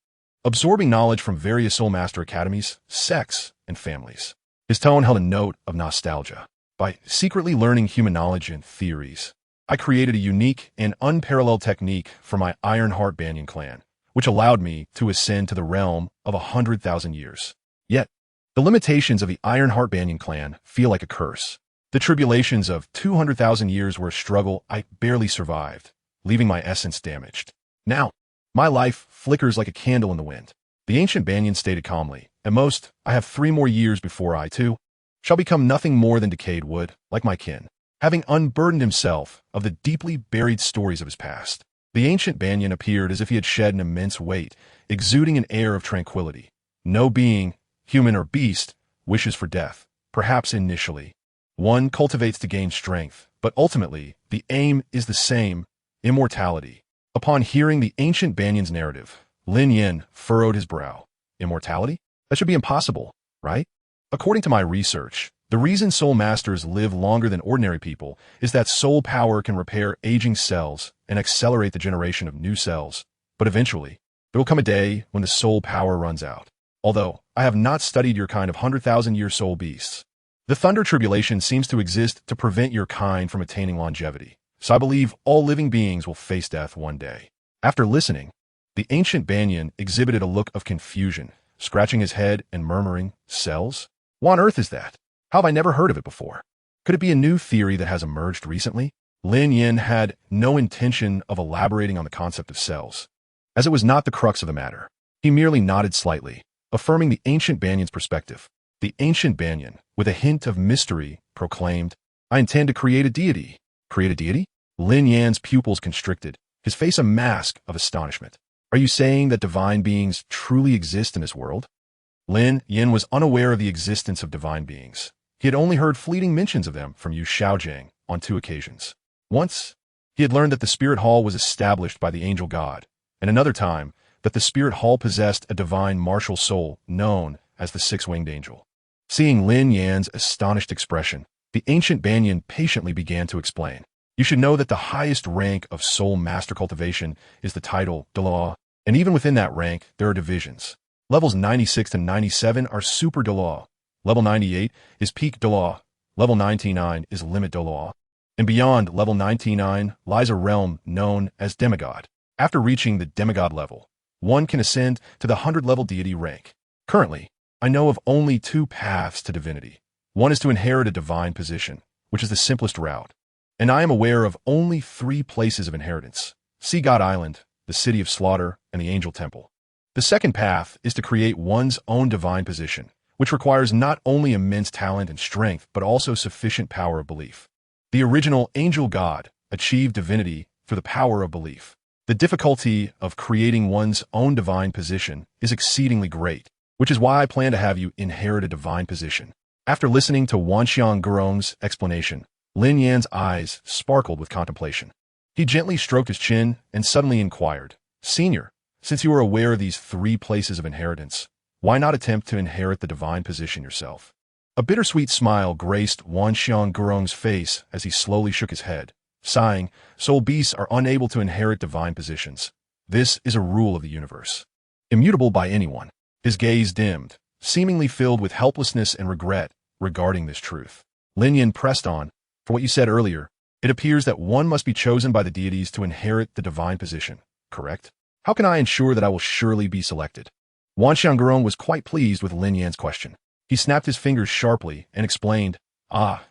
absorbing knowledge from various Soul Master academies, sects, and families. His tone held a note of nostalgia. By secretly learning human knowledge and theories, I created a unique and unparalleled technique for my Ironheart Banyan clan, which allowed me to ascend to the realm of 100,000 years. Yet, the limitations of the Ironheart Banyan clan feel like a curse. The tribulations of 200,000 years were a struggle I barely survived, leaving my essence damaged. Now, my life flickers like a candle in the wind. The ancient banyan stated calmly, "At most, I have 3 more years before I, too, shall become nothing more than decayed wood, like my kin." Having unburdened himself of the deeply buried stories of his past, the ancient banyan appeared as if he had shed an immense weight, exuding an air of tranquility. No being, human or beast, wishes for death. Perhaps initially, one cultivates to gain strength, but ultimately, the aim is the same: immortality. Upon hearing the ancient banyan's narrative, Lin Yan furrowed his brow. Immortality? That should be impossible, right? According to my research, the reason soul masters live longer than ordinary people is that soul power can repair aging cells and accelerate the generation of new cells. But eventually, there will come a day when the soul power runs out. Although, I have not studied your kind of 100,000-year soul beasts. The thunder tribulation seems to exist to prevent your kind from attaining longevity. So I believe all living beings will face death one day. After listening, the ancient banyan exhibited a look of confusion, scratching his head and murmuring, "Cells? What on earth is that? How have I never heard of it before? Could it be a new theory that has emerged recently?" Lin Yan had no intention of elaborating on the concept of cells, as it was not the crux of the matter. He merely nodded slightly, affirming the ancient banyan's perspective. The ancient banyan, with a hint of mystery, proclaimed, "I intend to create a deity." Create a deity? Lin Yan's pupils constricted, his face a mask of astonishment. "Are you saying that divine beings truly exist in this world?" Lin Yan was unaware of the existence of divine beings. He had only heard fleeting mentions of them from Yu Xiaogang on 2 occasions. Once, he had learned that the Spirit Hall was established by the angel god, and another time, that the Spirit Hall possessed a divine martial soul known as the Six-Winged Angel. Seeing Lin Yan's astonished expression, the ancient banyan patiently began to explain. "You should know that the highest rank of soul master cultivation is the title Douluo, and even within that rank, there are divisions. Levels 96 to 97 are Super Douluo. Level 98 is Peak Douluo. Level 99 is Limit Douluo. And beyond level 99 lies a realm known as Demigod. After reaching the Demigod level, one can ascend to the 100-level deity rank. Currently, I know of only 2 paths to divinity. One is to inherit a divine position, which is the simplest route. And I am aware of only 3 places of inheritance: Sea God Island, the City of Slaughter, and the Angel Temple. The second path is to create one's own divine position, which requires not only immense talent and strength, but also sufficient power of belief. The original angel god achieved divinity through the power of belief. The difficulty of creating one's own divine position is exceedingly great, which is why I plan to have you inherit a divine position. After listening to Wanxiang Gurong's explanation, Lin Yan's eyes sparkled with contemplation. He gently stroked his chin and suddenly inquired, Senior, since you are aware of these 3 places of inheritance, why not attempt to inherit the divine position yourself? A bittersweet smile graced Wanxiang Gurong's face as he slowly shook his head, sighing, soul beasts are unable to inherit divine positions. This is a rule of the universe, immutable by anyone. His gaze dimmed, seemingly filled with helplessness and regret regarding this truth. Lin Yan pressed on, for what you said earlier, it appears that one must be chosen by the deities to inherit the divine position, correct? How can I ensure that I will surely be selected? Wanxiang Gurong was quite pleased with Lin Yan's question. He snapped his fingers sharply and explained,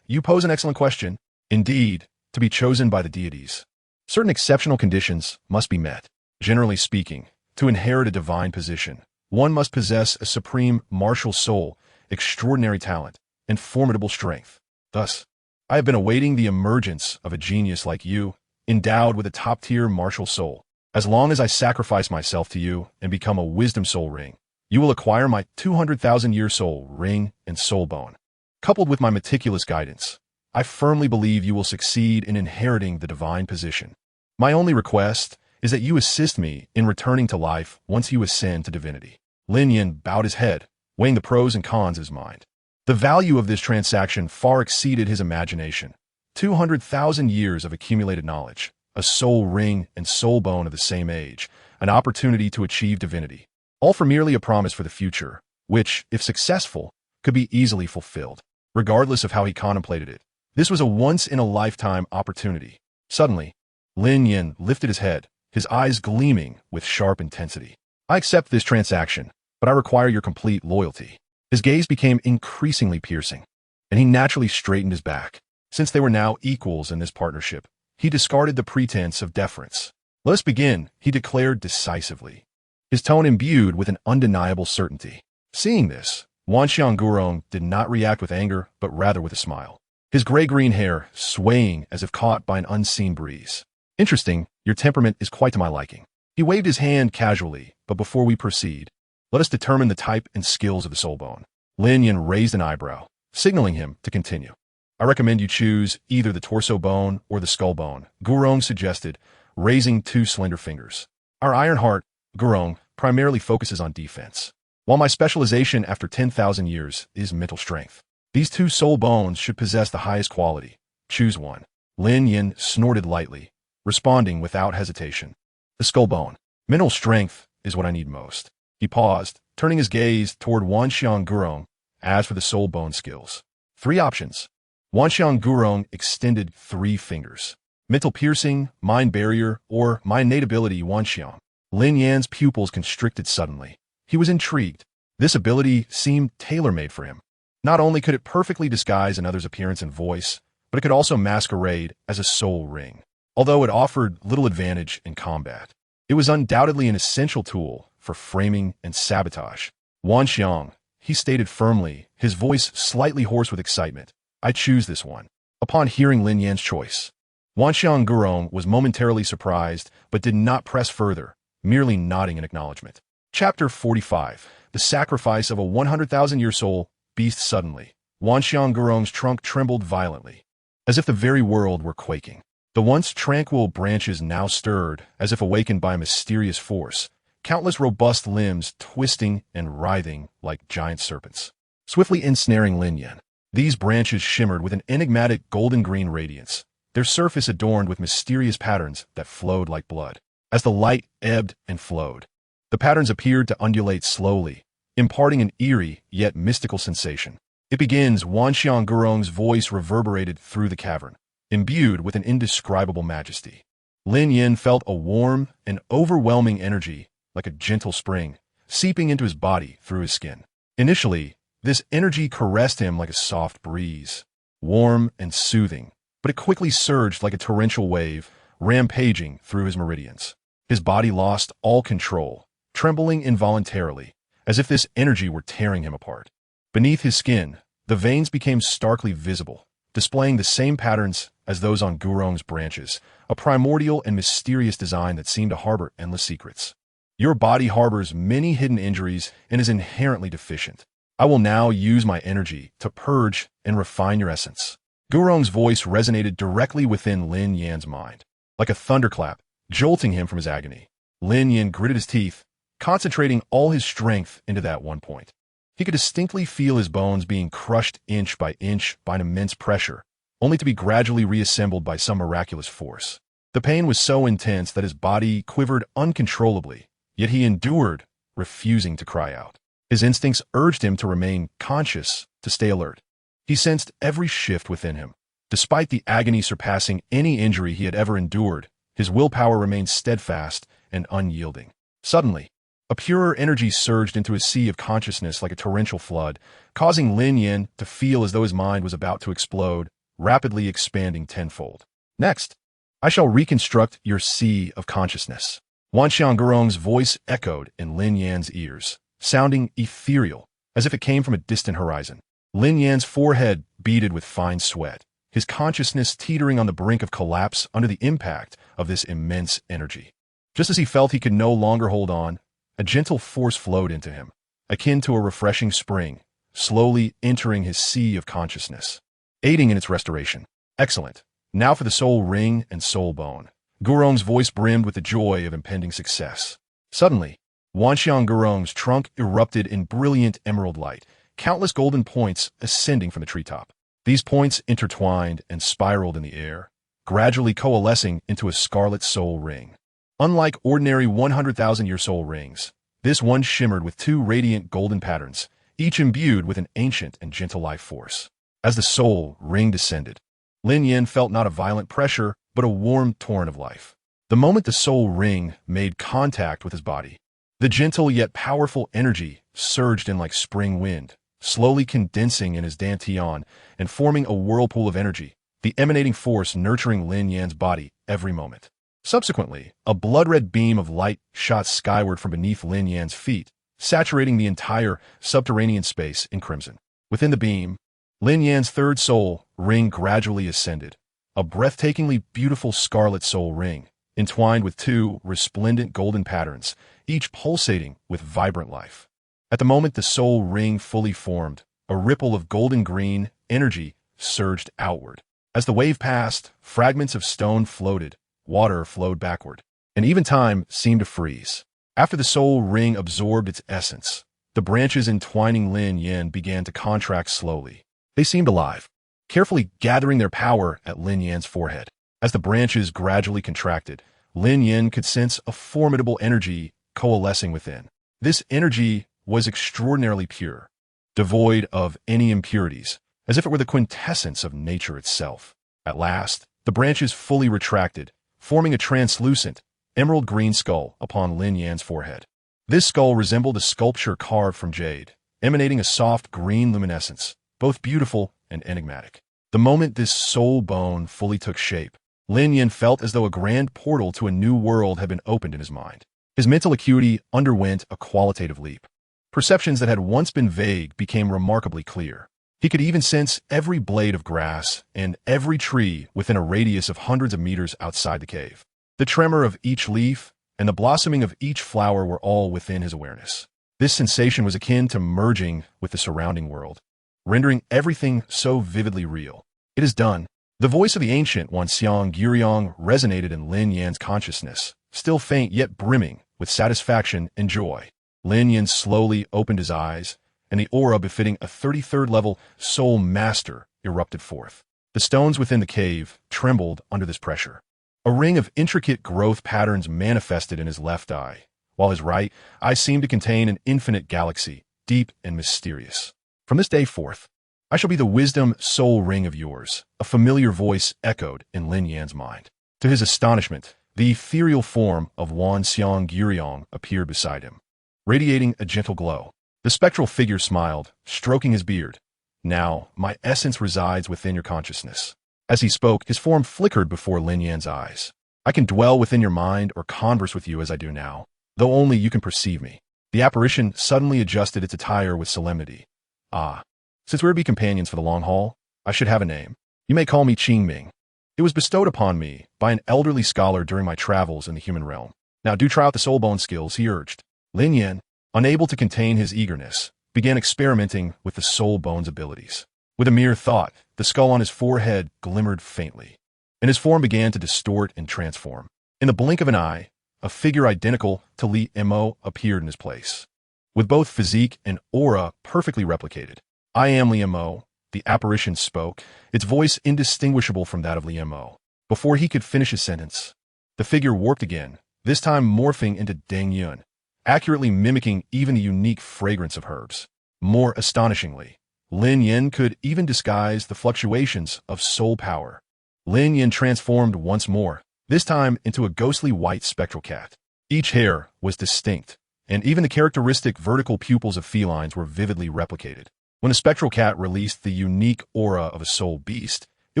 you pose an excellent question. Indeed, to be chosen by the deities, certain exceptional conditions must be met. Generally speaking, to inherit a divine position, one must possess a supreme martial soul, extraordinary talent, and formidable strength. Thus, I have been awaiting the emergence of a genius like you, endowed with a top-tier martial soul. As long as I sacrifice myself to you and become a wisdom soul ring, you will acquire my 200,000-year soul ring and soul bone. Coupled with my meticulous guidance, I firmly believe you will succeed in inheriting the divine position. My only request is that you assist me in returning to life once you ascend to divinity. Lin Yan bowed his head, weighing the pros and cons of his mind. The value of this transaction far exceeded his imagination. 200,000 years of accumulated knowledge, a soul ring and soul bone of the same age, an opportunity to achieve divinity. All for merely a promise for the future, which, if successful, could be easily fulfilled. Regardless of how he contemplated it, this was a once-in-a-lifetime opportunity. Suddenly, Lin Yan lifted his head, his eyes gleaming with sharp intensity. I accept this transaction, but I require your complete loyalty. His gaze became increasingly piercing, and he naturally straightened his back. Since they were now equals in this partnership, he discarded the pretense of deference. Let us begin, he declared decisively, his tone imbued with an undeniable certainty. Seeing this, Wanxiang Gurong did not react with anger, but rather with a smile, his gray-green hair swaying as if caught by an unseen breeze. Interesting, your temperament is quite to my liking. He waved his hand casually, but before we proceed, let us determine the type and skills of the soul bone. Lin Yan raised an eyebrow, signaling him to continue. I recommend you choose either the torso bone or the skull bone, Gurong suggested, raising 2 slender fingers. Our iron heart, Gurong, primarily focuses on defense, while my specialization after 10,000 years is mental strength. These 2 soul bones should possess the highest quality. Choose one. Lin Yan snorted lightly, responding without hesitation. The skull bone. Mental strength is what I need most. He paused, turning his gaze toward Wanxiang Gurong. As for the soul bone skills, 3 options. Wanxiang Gurong extended 3 fingers. Mental piercing, mind barrier, or mind innate ability Wanxiang. Lin Yan's pupils constricted suddenly. He was intrigued. This ability seemed tailor-made for him. Not only could it perfectly disguise another's appearance and voice, but it could also masquerade as a soul ring. Although it offered little advantage in combat, it was undoubtedly an essential tool for framing and sabotage. Wanxiang, he stated firmly, his voice slightly hoarse with excitement, I choose this one. Upon hearing Lin Yan's choice, Wanxiang Gurong was momentarily surprised, but did not press further, merely nodding in acknowledgement. Chapter 45. The Sacrifice of a 100,000-Year Soul Beast. Suddenly, Wanxiang Gurong's trunk trembled violently, as if the very world were quaking. The once tranquil branches now stirred, as if awakened by a mysterious force, countless robust limbs twisting and writhing like giant serpents, swiftly ensnaring Lin Yan. These branches shimmered with an enigmatic golden-green radiance, their surface adorned with mysterious patterns that flowed like blood. As the light ebbed and flowed, the patterns appeared to undulate slowly, imparting an eerie yet mystical sensation. It begins, Wanxiang Gurong's voice reverberated through the cavern, imbued with an indescribable majesty. Lin Yan felt a warm and overwhelming energy, like a gentle spring, seeping into his body through his skin. Initially, this energy caressed him like a soft breeze, warm and soothing, but it quickly surged like a torrential wave, rampaging through his meridians. His body lost all control, trembling involuntarily, as if this energy were tearing him apart. Beneath his skin, the veins became starkly visible, displaying the same patterns as those on Gurong's branches, a primordial and mysterious design that seemed to harbor endless secrets. Your body harbors many hidden injuries and is inherently deficient. I will now use my energy to purge and refine your essence. Gurong's voice resonated directly within Lin Yan's mind, like a thunderclap, jolting him from his agony. Lin Yan gritted his teeth, concentrating all his strength into that one point. He could distinctly feel his bones being crushed inch by an immense pressure, only to be gradually reassembled by some miraculous force. The pain was so intense that his body quivered uncontrollably, yet he endured, refusing to cry out. His instincts urged him to remain conscious, to stay alert. He sensed every shift within him. Despite the agony surpassing any injury he had ever endured, his willpower remained steadfast and unyielding. Suddenly, a purer energy surged into his sea of consciousness like a torrential flood, causing Lin Yan to feel as though his mind was about to explode, rapidly expanding tenfold. Next, I shall reconstruct your sea of consciousness. Wanxiang Gurong's voice echoed in Lin Yan's ears, sounding ethereal, as if it came from a distant horizon. Lin Yan's forehead beaded with fine sweat, his consciousness teetering on the brink of collapse under the impact of this immense energy. Just as he felt he could no longer hold on, a gentle force flowed into him, akin to a refreshing spring, slowly entering his sea of consciousness, aiding in its restoration. Excellent. Now for the soul ring and soul bone. Gurong's voice brimmed with the joy of impending success. Suddenly, Wanxiang Gurong's trunk erupted in brilliant emerald light, countless golden points ascending from the treetop. These points intertwined and spiraled in the air, gradually coalescing into a scarlet soul ring. Unlike ordinary 100,000-year soul rings, this one shimmered with two radiant golden patterns, each imbued with an ancient and gentle life force. As the soul ring descended, Lin Yan felt not a violent pressure, but a warm torrent of life. The moment the soul ring made contact with his body, the gentle yet powerful energy surged in like spring wind, slowly condensing in his dantian and forming a whirlpool of energy, the emanating force nurturing Lin Yan's body every moment. Subsequently, a blood-red beam of light shot skyward from beneath Lin Yan's feet, saturating the entire subterranean space in crimson. Within the beam, Lin Yan's third soul ring gradually ascended, a breathtakingly beautiful scarlet soul ring, entwined with two resplendent golden patterns, each pulsating with vibrant life. At the moment the soul ring fully formed, a ripple of golden-green energy surged outward. As the wave passed, fragments of stone floated, water flowed backward, and even time seemed to freeze. After the soul ring absorbed its essence, the branches entwining Lin Yan began to contract slowly. They seemed alive, carefully gathering their power at Lin Yan's forehead. As the branches gradually contracted, Lin Yan could sense a formidable energy coalescing within. This energy was extraordinarily pure, devoid of any impurities, as if it were the quintessence of nature itself. At last, the branches fully retracted, forming a translucent, emerald green skull upon Lin Yan's forehead. This skull resembled a sculpture carved from jade, emanating a soft green luminescence, both beautiful and enigmatic. The moment this soul bone fully took shape, Lin Yan felt as though a grand portal to a new world had been opened in his mind. His mental acuity underwent a qualitative leap. Perceptions that had once been vague became remarkably clear. He could even sense every blade of grass and every tree within a radius of hundreds of meters outside the cave. The tremor of each leaf and the blossoming of each flower were all within his awareness. This sensation was akin to merging with the surrounding world, rendering everything so vividly real. It is done. The voice of the ancient Wanxiang Gurong resonated in Lin Yan's consciousness, still faint yet brimming with satisfaction and joy. Lin Yan slowly opened his eyes, and the aura befitting a 33rd level soul master erupted forth. The stones within the cave trembled under this pressure. A ring of intricate growth patterns manifested in his left eye, while his right eye seemed to contain an infinite galaxy, deep and mysterious. From this day forth, I shall be the wisdom soul ring of yours, a familiar voice echoed in Lin Yan's mind. To his astonishment, the ethereal form of Wanxiang Gurong appeared beside him, radiating a gentle glow. The spectral figure smiled, stroking his beard. Now, my essence resides within your consciousness. As he spoke, his form flickered before Lin Yan's eyes. I can dwell within your mind or converse with you as I do now, though only you can perceive me. The apparition suddenly adjusted its attire with solemnity. Ah, since we're to be companions for the long haul, I should have a name. You may call me Qingming. It was bestowed upon me by an elderly scholar during my travels in the human realm. Now do try out the soul bone skills, he urged. Lin Yan, unable to contain his eagerness, began experimenting with the soul bone's abilities. With a mere thought, the skull on his forehead glimmered faintly, and his form began to distort and transform. In the blink of an eye, a figure identical to Li Mo appeared in his place, with both physique and aura perfectly replicated. I am Li Mo, the apparition spoke, its voice indistinguishable from that of Li Mo. Before he could finish his sentence, the figure warped again, this time morphing into Deng Yun, accurately mimicking even the unique fragrance of herbs. More astonishingly, Lin Yan could even disguise the fluctuations of soul power. Lin Yan transformed once more, this time into a ghostly white spectral cat. Each hair was distinct, and even the characteristic vertical pupils of felines were vividly replicated. When a spectral cat released the unique aura of a soul beast, it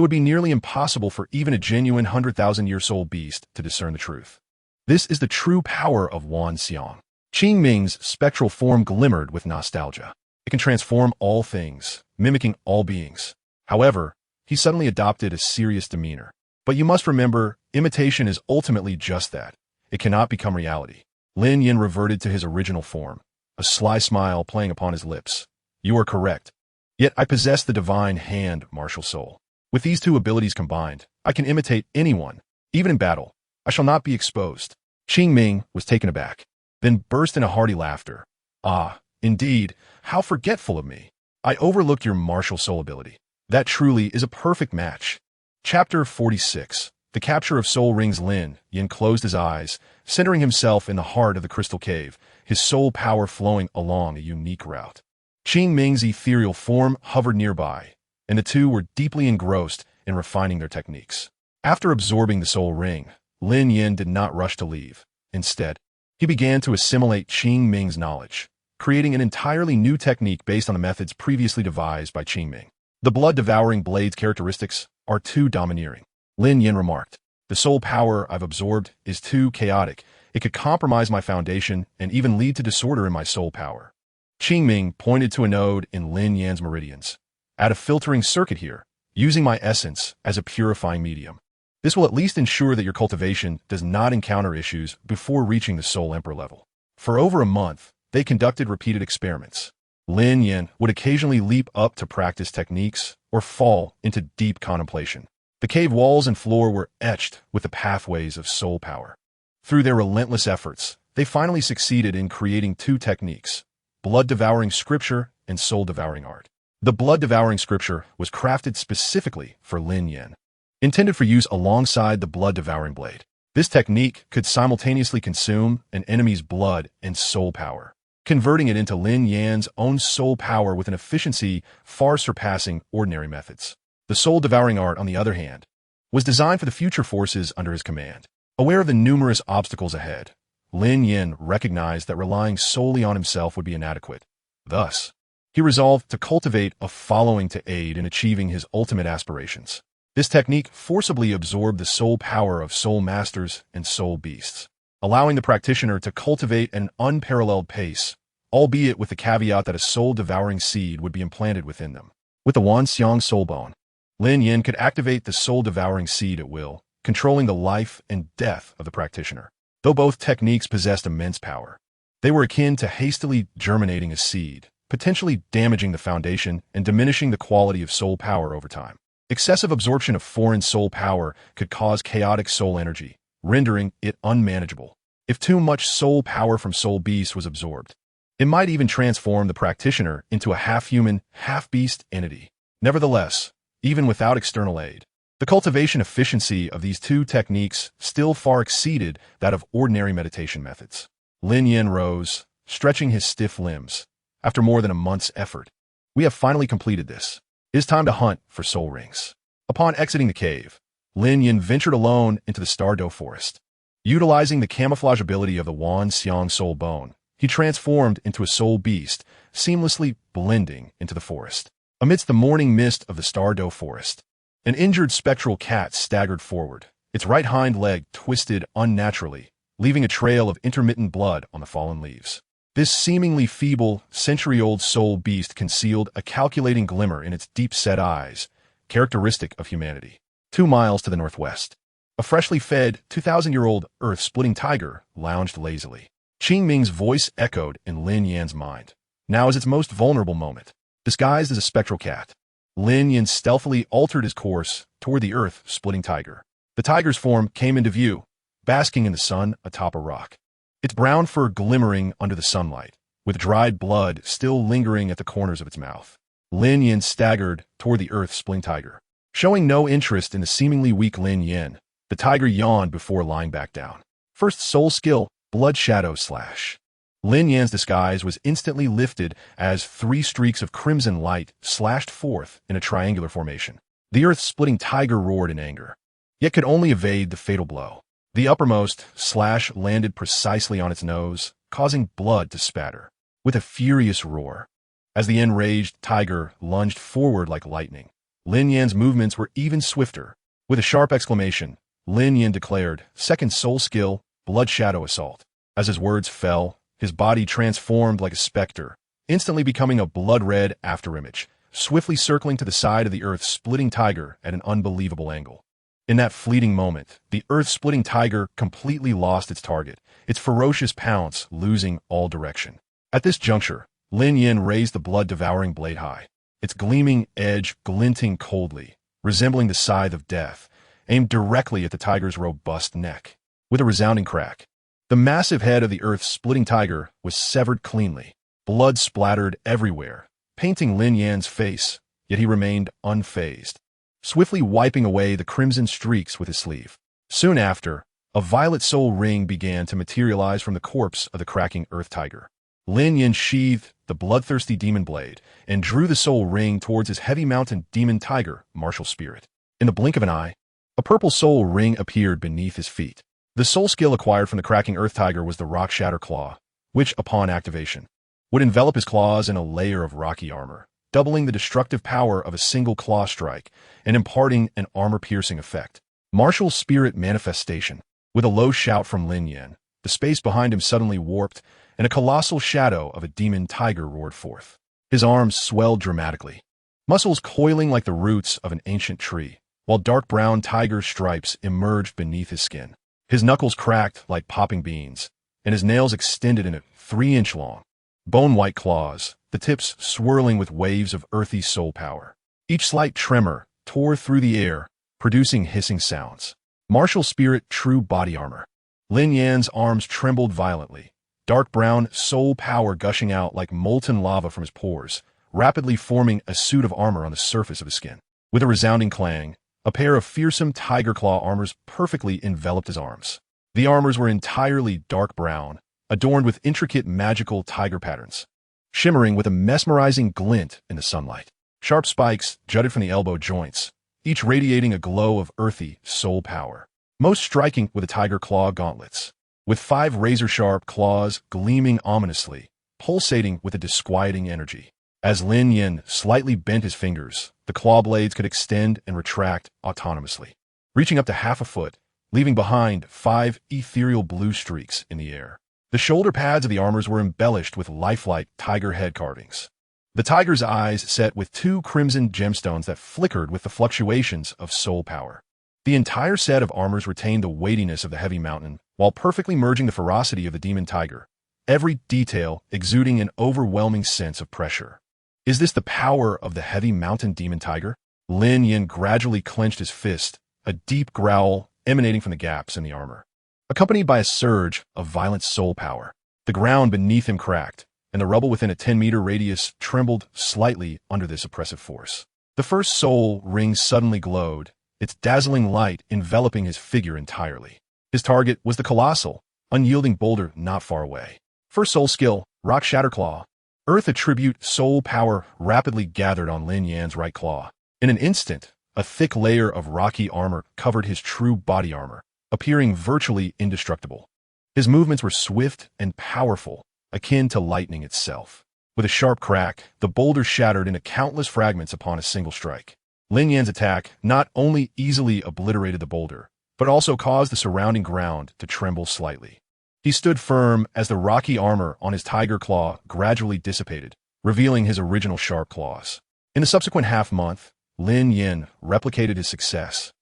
would be nearly impossible for even a genuine 100,000-year soul beast to discern the truth. This is the true power of Wan Xiang. Qing Ming's spectral form glimmered with nostalgia. It can transform all things, mimicking all beings. However, he suddenly adopted a serious demeanor. But you must remember, imitation is ultimately just that. It cannot become reality. Lin Yan reverted to his original form, a sly smile playing upon his lips. You are correct. Yet I possess the divine hand, martial soul. With these two abilities combined, I can imitate anyone. Even in battle, I shall not be exposed. Qing Ming was taken aback, then burst into hearty laughter. Ah, indeed, how forgetful of me. I overlooked your martial soul ability. That truly is a perfect match. Chapter 46. The Capture of Soul Rings. Lin Yan closed his eyes, centering himself in the heart of the crystal cave, his soul power flowing along a unique route. Qing Ming's ethereal form hovered nearby, and the two were deeply engrossed in refining their techniques. After absorbing the soul ring, Lin Yan did not rush to leave. Instead, he began to assimilate Qing Ming's knowledge, creating an entirely new technique based on the methods previously devised by Qing Ming. The blood-devouring blade's characteristics are too domineering, Lin Yan remarked. The soul power I've absorbed is too chaotic. It could compromise my foundation and even lead to disorder in my soul power. Qing Ming pointed to a node in Lin Yan's meridians. Add a filtering circuit here, using my essence as a purifying medium. This will at least ensure that your cultivation does not encounter issues before reaching the Soul Emperor level. For over a month, they conducted repeated experiments. Lin Yan would occasionally leap up to practice techniques or fall into deep contemplation. The cave walls and floor were etched with the pathways of soul power. Through their relentless efforts, they finally succeeded in creating two techniques: blood-devouring scripture and soul-devouring art. The blood-devouring scripture was crafted specifically for Lin Yan, intended for use alongside the blood-devouring blade. This technique could simultaneously consume an enemy's blood and soul power, converting it into Lin Yan's own soul power with an efficiency far surpassing ordinary methods. The soul-devouring art, on the other hand, was designed for the future forces under his command. Aware of the numerous obstacles ahead, Lin Yan recognized that relying solely on himself would be inadequate. Thus, he resolved to cultivate a following to aid in achieving his ultimate aspirations. This technique forcibly absorbed the soul power of soul masters and soul beasts, allowing the practitioner to cultivate an unparalleled pace, albeit with the caveat that a soul-devouring seed would be implanted within them. With the Wan Xiang soul bone, Lin Yan could activate the soul-devouring seed at will, controlling the life and death of the practitioner. Though both techniques possessed immense power, they were akin to hastily germinating a seed, potentially damaging the foundation and diminishing the quality of soul power over time. Excessive absorption of foreign soul power could cause chaotic soul energy, rendering it unmanageable. If too much soul power from soul beasts was absorbed, it might even transform the practitioner into a half-human, half-beast entity. Nevertheless, even without external aid, the cultivation efficiency of these two techniques still far exceeded that of ordinary meditation methods. Lin Yan rose, stretching his stiff limbs. After more than a month's effort, we have finally completed this. It is time to hunt for soul rings. Upon exiting the cave, Lin Yan ventured alone into the Stardow forest. Utilizing the camouflage ability of the Wan Xiang soul bone, he transformed into a soul beast, seamlessly blending into the forest. Amidst the morning mist of the Stardow forest, an injured spectral cat staggered forward, its right hind leg twisted unnaturally, leaving a trail of intermittent blood on the fallen leaves. This seemingly feeble, century-old soul beast concealed a calculating glimmer in its deep-set eyes, characteristic of humanity. 2 miles to the northwest, a A freshly fed, 2,000-year-old earth-splitting tiger lounged lazily. Qing Ming's voice echoed in Lin Yan's mind. Now is its most vulnerable moment. Disguised as a spectral cat, Lin Yan stealthily altered his course toward the earth-splitting tiger. The tiger's form came into view, basking in the sun atop a rock. Its brown fur glimmering under the sunlight, with dried blood still lingering at the corners of its mouth. Lin Yan staggered toward the earth-splitting tiger. Showing no interest in the seemingly weak Lin Yan, the tiger yawned before lying back down. First soul skill, blood shadow slash. Lin Yan's disguise was instantly lifted as 3 streaks of crimson light slashed forth in a triangular formation. The earth-splitting tiger roared in anger, yet could only evade the fatal blow. The uppermost slash landed precisely on its nose, causing blood to spatter. With a furious roar, as the enraged tiger lunged forward like lightning, Lin Yan's movements were even swifter. With a sharp exclamation, Lin Yan declared, second soul skill, blood shadow assault. As his words fell, his body transformed like a specter, instantly becoming a blood-red afterimage, swiftly circling to the side of the earth-splitting tiger at an unbelievable angle. In that fleeting moment, the earth-splitting tiger completely lost its target, its ferocious pounce losing all direction. At this juncture, Lin Yan raised the blood-devouring blade high, its gleaming edge glinting coldly, resembling the scythe of death, aimed directly at the tiger's robust neck. With a resounding crack, the massive head of the earth-splitting tiger was severed cleanly. Blood splattered everywhere, painting Lin Yan's face, yet he remained unfazed, swiftly wiping away the crimson streaks with his sleeve. Soon after, a violet soul ring began to materialize from the corpse of the cracking earth tiger. Lin Yan sheathed the bloodthirsty demon blade and drew the soul ring towards his heavy-mounted demon tiger, martial spirit. In the blink of an eye, a purple soul ring appeared beneath his feet. The soul skill acquired from the cracking earth tiger was the Rock Shatter Claw, which, upon activation, would envelop his claws in a layer of rocky armor, doubling the destructive power of a single claw strike and imparting an armor-piercing effect. Martial spirit manifestation. With a low shout from Lin Yan, the space behind him suddenly warped, and a colossal shadow of a demon tiger roared forth. His arms swelled dramatically, muscles coiling like the roots of an ancient tree, while dark brown tiger stripes emerged beneath his skin. His knuckles cracked like popping beans, and his nails extended in 3-inch long, bone-white claws, the tips swirling with waves of earthy soul power. Each slight tremor tore through the air, producing hissing sounds. Martial spirit true body armor. Lin Yan's arms trembled violently, dark brown soul power gushing out like molten lava from his pores, rapidly forming a suit of armor on the surface of his skin. With a resounding clang, a pair of fearsome tiger claw armors perfectly enveloped his arms. The armors were entirely dark brown, adorned with intricate magical tiger patterns, shimmering with a mesmerizing glint in the sunlight. Sharp spikes jutted from the elbow joints, each radiating a glow of earthy soul power. Most striking were the tiger claw gauntlets, with 5 razor-sharp claws gleaming ominously, pulsating with a disquieting energy. As Lin Yan slightly bent his fingers, the claw blades could extend and retract autonomously, reaching up to half a foot, leaving behind 5 ethereal blue streaks in the air. The shoulder pads of the armors were embellished with lifelike tiger head carvings. The tiger's eyes set with 2 crimson gemstones that flickered with the fluctuations of soul power. The entire set of armors retained the weightiness of the heavy mountain, while perfectly merging the ferocity of the demon tiger, every detail exuding an overwhelming sense of pressure. Is this the power of the heavy mountain demon tiger? Lin Yan gradually clenched his fist, a deep growl emanating from the gaps in the armor, accompanied by a surge of violent soul power. The ground beneath him cracked, and the rubble within a 10-meter radius trembled slightly under this oppressive force. The first soul ring suddenly glowed, its dazzling light enveloping his figure entirely. His target was the colossal, unyielding boulder not far away. First soul skill, Rock Shatter Claw. Earth attribute soul power rapidly gathered on Lin Yan's right claw. In an instant, a thick layer of rocky armor covered his true body armor, appearing virtually indestructible. His movements were swift and powerful, akin to lightning itself. With a sharp crack, the boulder shattered into countless fragments upon a single strike. Lin Yan's attack not only easily obliterated the boulder, but also caused the surrounding ground to tremble slightly. He stood firm as the rocky armor on his tiger claw gradually dissipated, revealing his original sharp claws. In the subsequent half-month, Lin Yan replicated his success,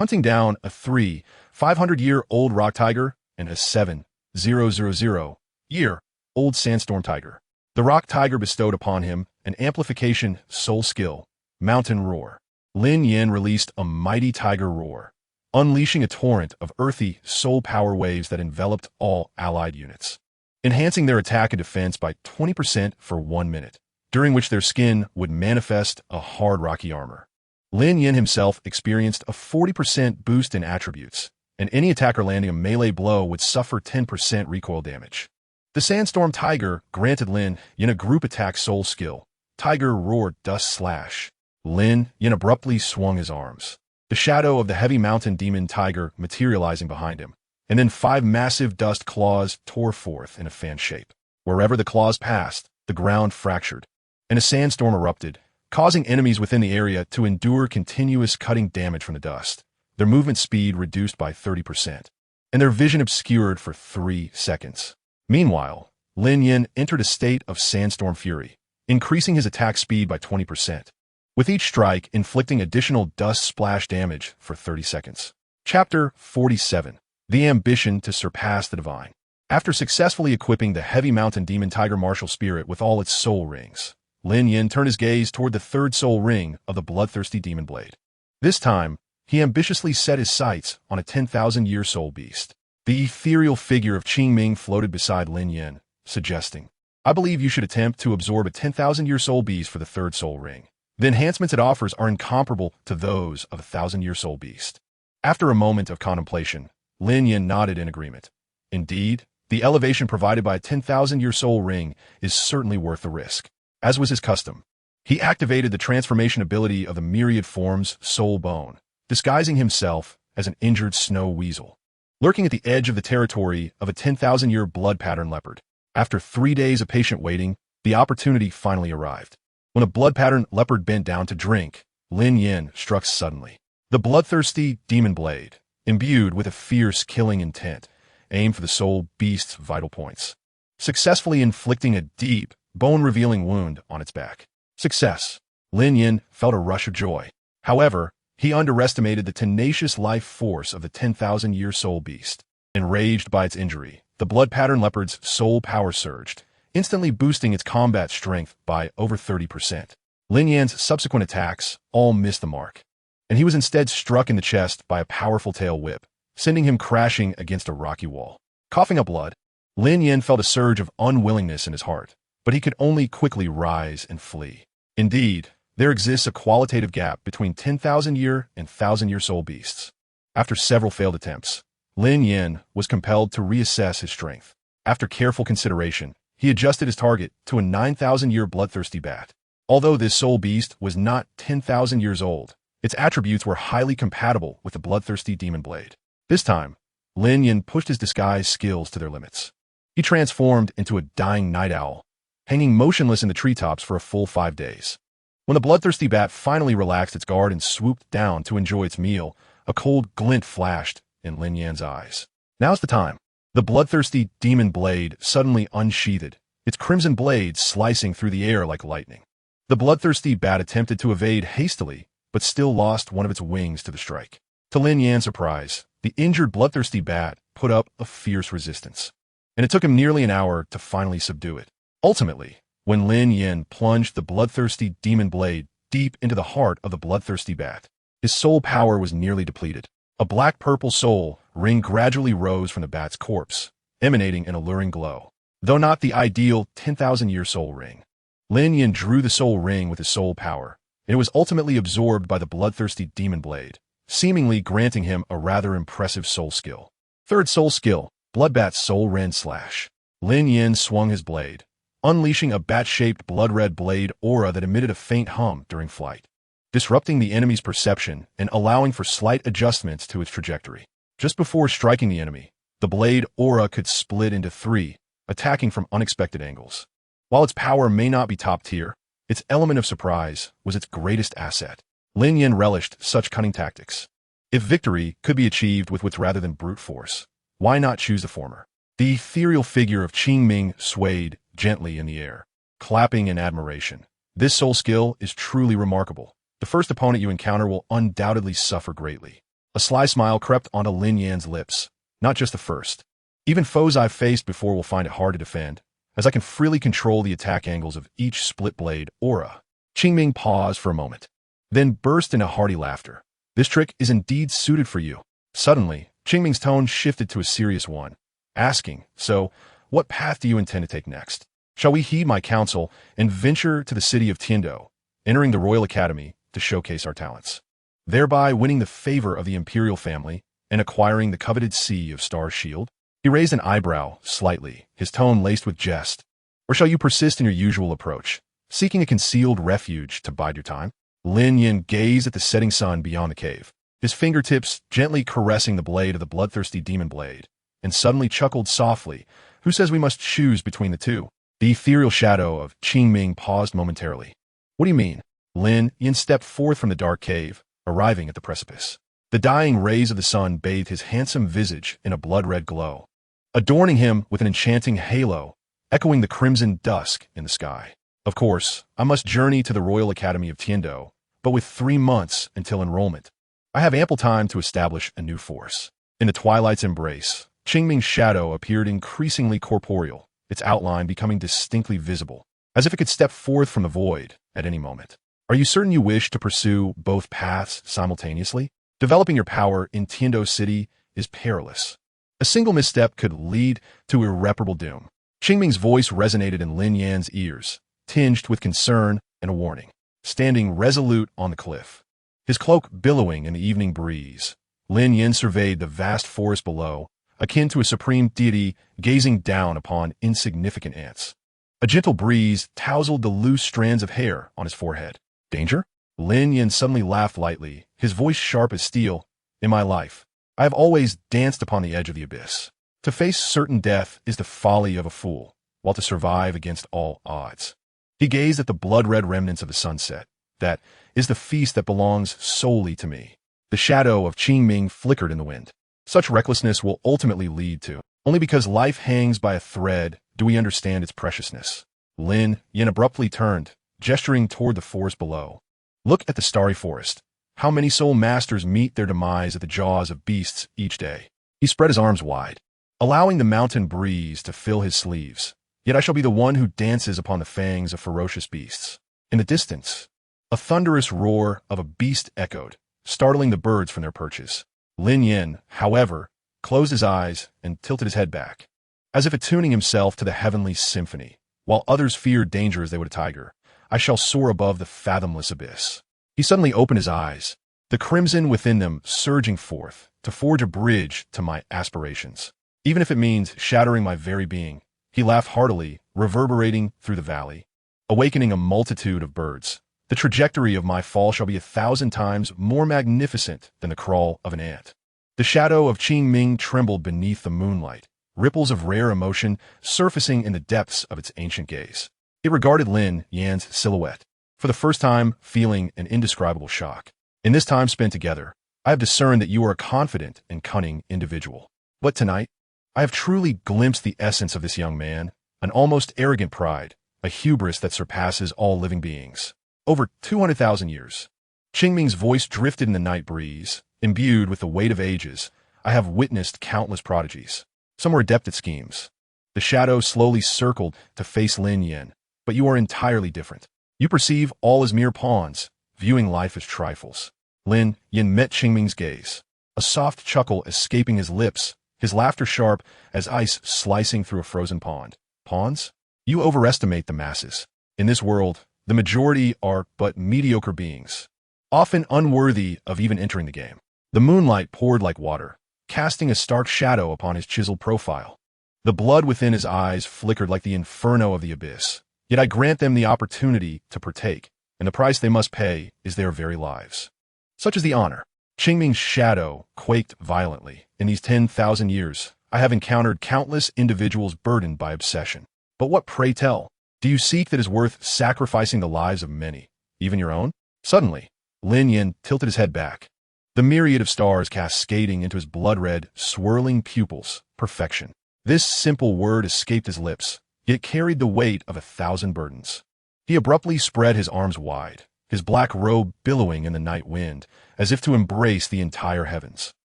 hunting down a 500-year-old rock tiger and a 7,000-year-old sandstorm tiger. The rock tiger bestowed upon him an amplification soul skill, Mountain Roar. Lin Yan released a mighty tiger roar, unleashing a torrent of earthy soul power waves that enveloped all allied units, enhancing their attack and defense by 20% for 1 minute, during which their skin would manifest a hard rocky armor. Lin Yan himself experienced a 40% boost in attributes, and any attacker landing a melee blow would suffer 10% recoil damage. The Sandstorm Tiger granted Lin Yan a group attack soul skill, Tiger Roar Dust Slash. Lin Yan abruptly swung his arms, the shadow of the heavy mountain demon tiger materializing behind him, and then 5 massive dust claws tore forth in a fan shape. Wherever the claws passed, the ground fractured, and a sandstorm erupted, causing enemies within the area to endure continuous cutting damage from the dust, their movement speed reduced by 30%, and their vision obscured for 3 seconds. Meanwhile, Lin Yan entered a state of sandstorm fury, increasing his attack speed by 20%, with each strike inflicting additional dust splash damage for 30 seconds. Chapter 47. The Ambition to Surpass the Divine. After successfully equipping the heavy mountain demon tiger martial spirit with all its soul rings, Lin Yan turned his gaze toward the 3rd soul ring of the bloodthirsty demon blade. This time, he ambitiously set his sights on a 10,000-year soul beast. The ethereal figure of Qingming floated beside Lin Yan, suggesting, "I believe you should attempt to absorb a 10,000-year soul beast for the 3rd soul ring. The enhancements it offers are incomparable to those of a 1,000-year soul beast." After a moment of contemplation, Lin Yan nodded in agreement. Indeed, the elevation provided by a 10,000-year soul ring is certainly worth the risk. As was his custom, he activated the transformation ability of the myriad forms soul bone, disguising himself as an injured snow weasel, lurking at the edge of the territory of a 10,000-year blood pattern leopard. After 3 days of patient waiting, the opportunity finally arrived. When a blood pattern leopard bent down to drink, Lin Yan struck suddenly. The bloodthirsty demon blade, imbued with a fierce killing intent, aimed for the soul beast's vital points, successfully inflicting a deep, bone-revealing wound on its back. Success! Lin Yan felt a rush of joy. However, he underestimated the tenacious life force of the 10,000-year soul beast. Enraged by its injury, the blood pattern leopard's soul power surged, instantly boosting its combat strength by over 30%. Lin Yan's subsequent attacks all missed the mark, and he was instead struck in the chest by a powerful tail whip, sending him crashing against a rocky wall. Coughing up blood, Lin Yan felt a surge of unwillingness in his heart, but he could only quickly rise and flee. Indeed, there exists a qualitative gap between 10,000-year and 1,000-year soul beasts. After several failed attempts, Lin Yan was compelled to reassess his strength. After careful consideration, he adjusted his target to a 9,000-year bloodthirsty bat. Although this soul beast was not 10,000 years old, its attributes were highly compatible with the bloodthirsty demon blade. This time, Lin Yan pushed his disguise skills to their limits. He transformed into a dying night owl, hanging motionless in the treetops for a full 5 days. When the bloodthirsty bat finally relaxed its guard and swooped down to enjoy its meal, a cold glint flashed in Lin Yan's eyes. Now's the time. The bloodthirsty demon blade suddenly unsheathed, its crimson blade slicing through the air like lightning. The bloodthirsty bat attempted to evade hastily, but still lost one of its wings to the strike. To Lin Yan's surprise, the injured bloodthirsty bat put up a fierce resistance, and it took him nearly an hour to finally subdue it. Ultimately, when Lin Yan plunged the bloodthirsty demon blade deep into the heart of the bloodthirsty bat, his soul power was nearly depleted. A black-purple soul ring gradually rose from the bat's corpse, emanating an alluring glow. Though not the ideal 10,000-year soul ring, Lin Yan drew the soul ring with his soul power, and it was ultimately absorbed by the bloodthirsty demon blade, seemingly granting him a rather impressive soul skill. 3rd soul skill, Bloodbat's Soul Rend Slash. Lin Yan swung his blade, unleashing a bat-shaped blood-red blade aura that emitted a faint hum during flight, disrupting the enemy's perception and allowing for slight adjustments to its trajectory. Just before striking the enemy, the blade aura could split into 3, attacking from unexpected angles. While its power may not be top tier, its element of surprise was its greatest asset. Lin Yan relished such cunning tactics. If victory could be achieved with wits rather than brute force, why not choose the former? The ethereal figure of Qingming swayed gently in the air, clapping in admiration. This soul skill is truly remarkable. The first opponent you encounter will undoubtedly suffer greatly. A sly smile crept onto Lin Yan's lips. Not just the first. Even foes I've faced before will find it hard to defend, as I can freely control the attack angles of each split-blade aura. Qingming paused for a moment, then burst into hearty laughter. This trick is indeed suited for you. Suddenly, Qingming's tone shifted to a serious one, asking, so, what path do you intend to take next? Shall we heed my counsel and venture to the city of Tiando, entering the Royal Academy to showcase our talents, thereby winning the favor of the imperial family and acquiring the coveted Sea of Star's shield? He raised an eyebrow slightly, his tone laced with jest. Or shall you persist in your usual approach, seeking a concealed refuge to bide your time? Lin Yan gazed at the setting sun beyond the cave, his fingertips gently caressing the blade of the bloodthirsty demon blade, and suddenly chuckled softly. Who says we must choose between the two? The ethereal shadow of Qingming paused momentarily. What do you mean? Lin Yan stepped forth from the dark cave, arriving at the precipice. The dying rays of the sun bathed his handsome visage in a blood-red glow, adorning him with an enchanting halo, echoing the crimson dusk in the sky. Of course, I must journey to the Royal Academy of Tiando, but with 3 months until enrollment, I have ample time to establish a new force. In the twilight's embrace, Qingming's shadow appeared increasingly corporeal, its outline becoming distinctly visible, as if it could step forth from the void at any moment. Are you certain you wish to pursue both paths simultaneously? Developing your power in Tiando City is perilous. A single misstep could lead to irreparable doom. Qingming's voice resonated in Lin Yan's ears, tinged with concern and a warning. Standing resolute on the cliff, his cloak billowing in the evening breeze, Lin Yan surveyed the vast forest below, akin to a supreme deity gazing down upon insignificant ants. A gentle breeze tousled the loose strands of hair on his forehead. Danger? Lin Yan suddenly laughed lightly, his voice sharp as steel. In my life, I have always danced upon the edge of the abyss. To face certain death is the folly of a fool, while to survive against all odds. He gazed at the blood-red remnants of the sunset. That is the feast that belongs solely to me. The shadow of Qingming flickered in the wind. Such recklessness will ultimately lead to, only because life hangs by a thread do we understand its preciousness. Lin Yan abruptly turned, gesturing toward the forest below. Look at the starry forest. How many soul masters meet their demise at the jaws of beasts each day? He spread his arms wide, allowing the mountain breeze to fill his sleeves. Yet I shall be the one who dances upon the fangs of ferocious beasts. In the distance, a thunderous roar of a beast echoed, startling the birds from their perches. Lin Yan, however, closed his eyes and tilted his head back, as if attuning himself to the heavenly symphony. While others feared danger as they would a tiger, I shall soar above the fathomless abyss. He suddenly opened his eyes, the crimson within them surging forth to forge a bridge to my aspirations, even if it means shattering my very being. He laughed heartily, reverberating through the valley, awakening a multitude of birds. The trajectory of my fall shall be 1,000 times more magnificent than the crawl of an ant. The shadow of Qingming trembled beneath the moonlight, ripples of rare emotion surfacing in the depths of its ancient gaze. It regarded Lin Yan's silhouette, for the first time feeling an indescribable shock. In this time spent together, I have discerned that you are a confident and cunning individual. But tonight, I have truly glimpsed the essence of this young man, an almost arrogant pride, a hubris that surpasses all living beings. Over 200,000 years. Qingming's voice drifted in the night breeze, imbued with the weight of ages. I have witnessed countless prodigies. Some were adept at schemes. The shadow slowly circled to face Lin Yan, but you are entirely different. You perceive all as mere pawns, viewing life as trifles. Lin Yan met Qingming's gaze, a soft chuckle escaping his lips, his laughter sharp as ice slicing through a frozen pond. Pawns? You overestimate the masses. In this world, the majority are but mediocre beings, often unworthy of even entering the game. The moonlight poured like water, casting a stark shadow upon his chiseled profile. The blood within his eyes flickered like the inferno of the abyss. Yet I grant them the opportunity to partake, and the price they must pay is their very lives. Such is the honor. Qingming's shadow quaked violently. In these 10,000 years, I have encountered countless individuals burdened by obsession. But what, pray tell, do you seek that is worth sacrificing the lives of many, even your own? Suddenly, Lin Yan tilted his head back, the myriad of stars cascading into his blood-red, swirling pupils. Perfection. This simple word escaped his lips, yet carried the weight of 1,000 burdens. He abruptly spread his arms wide, his black robe billowing in the night wind, as if to embrace the entire heavens.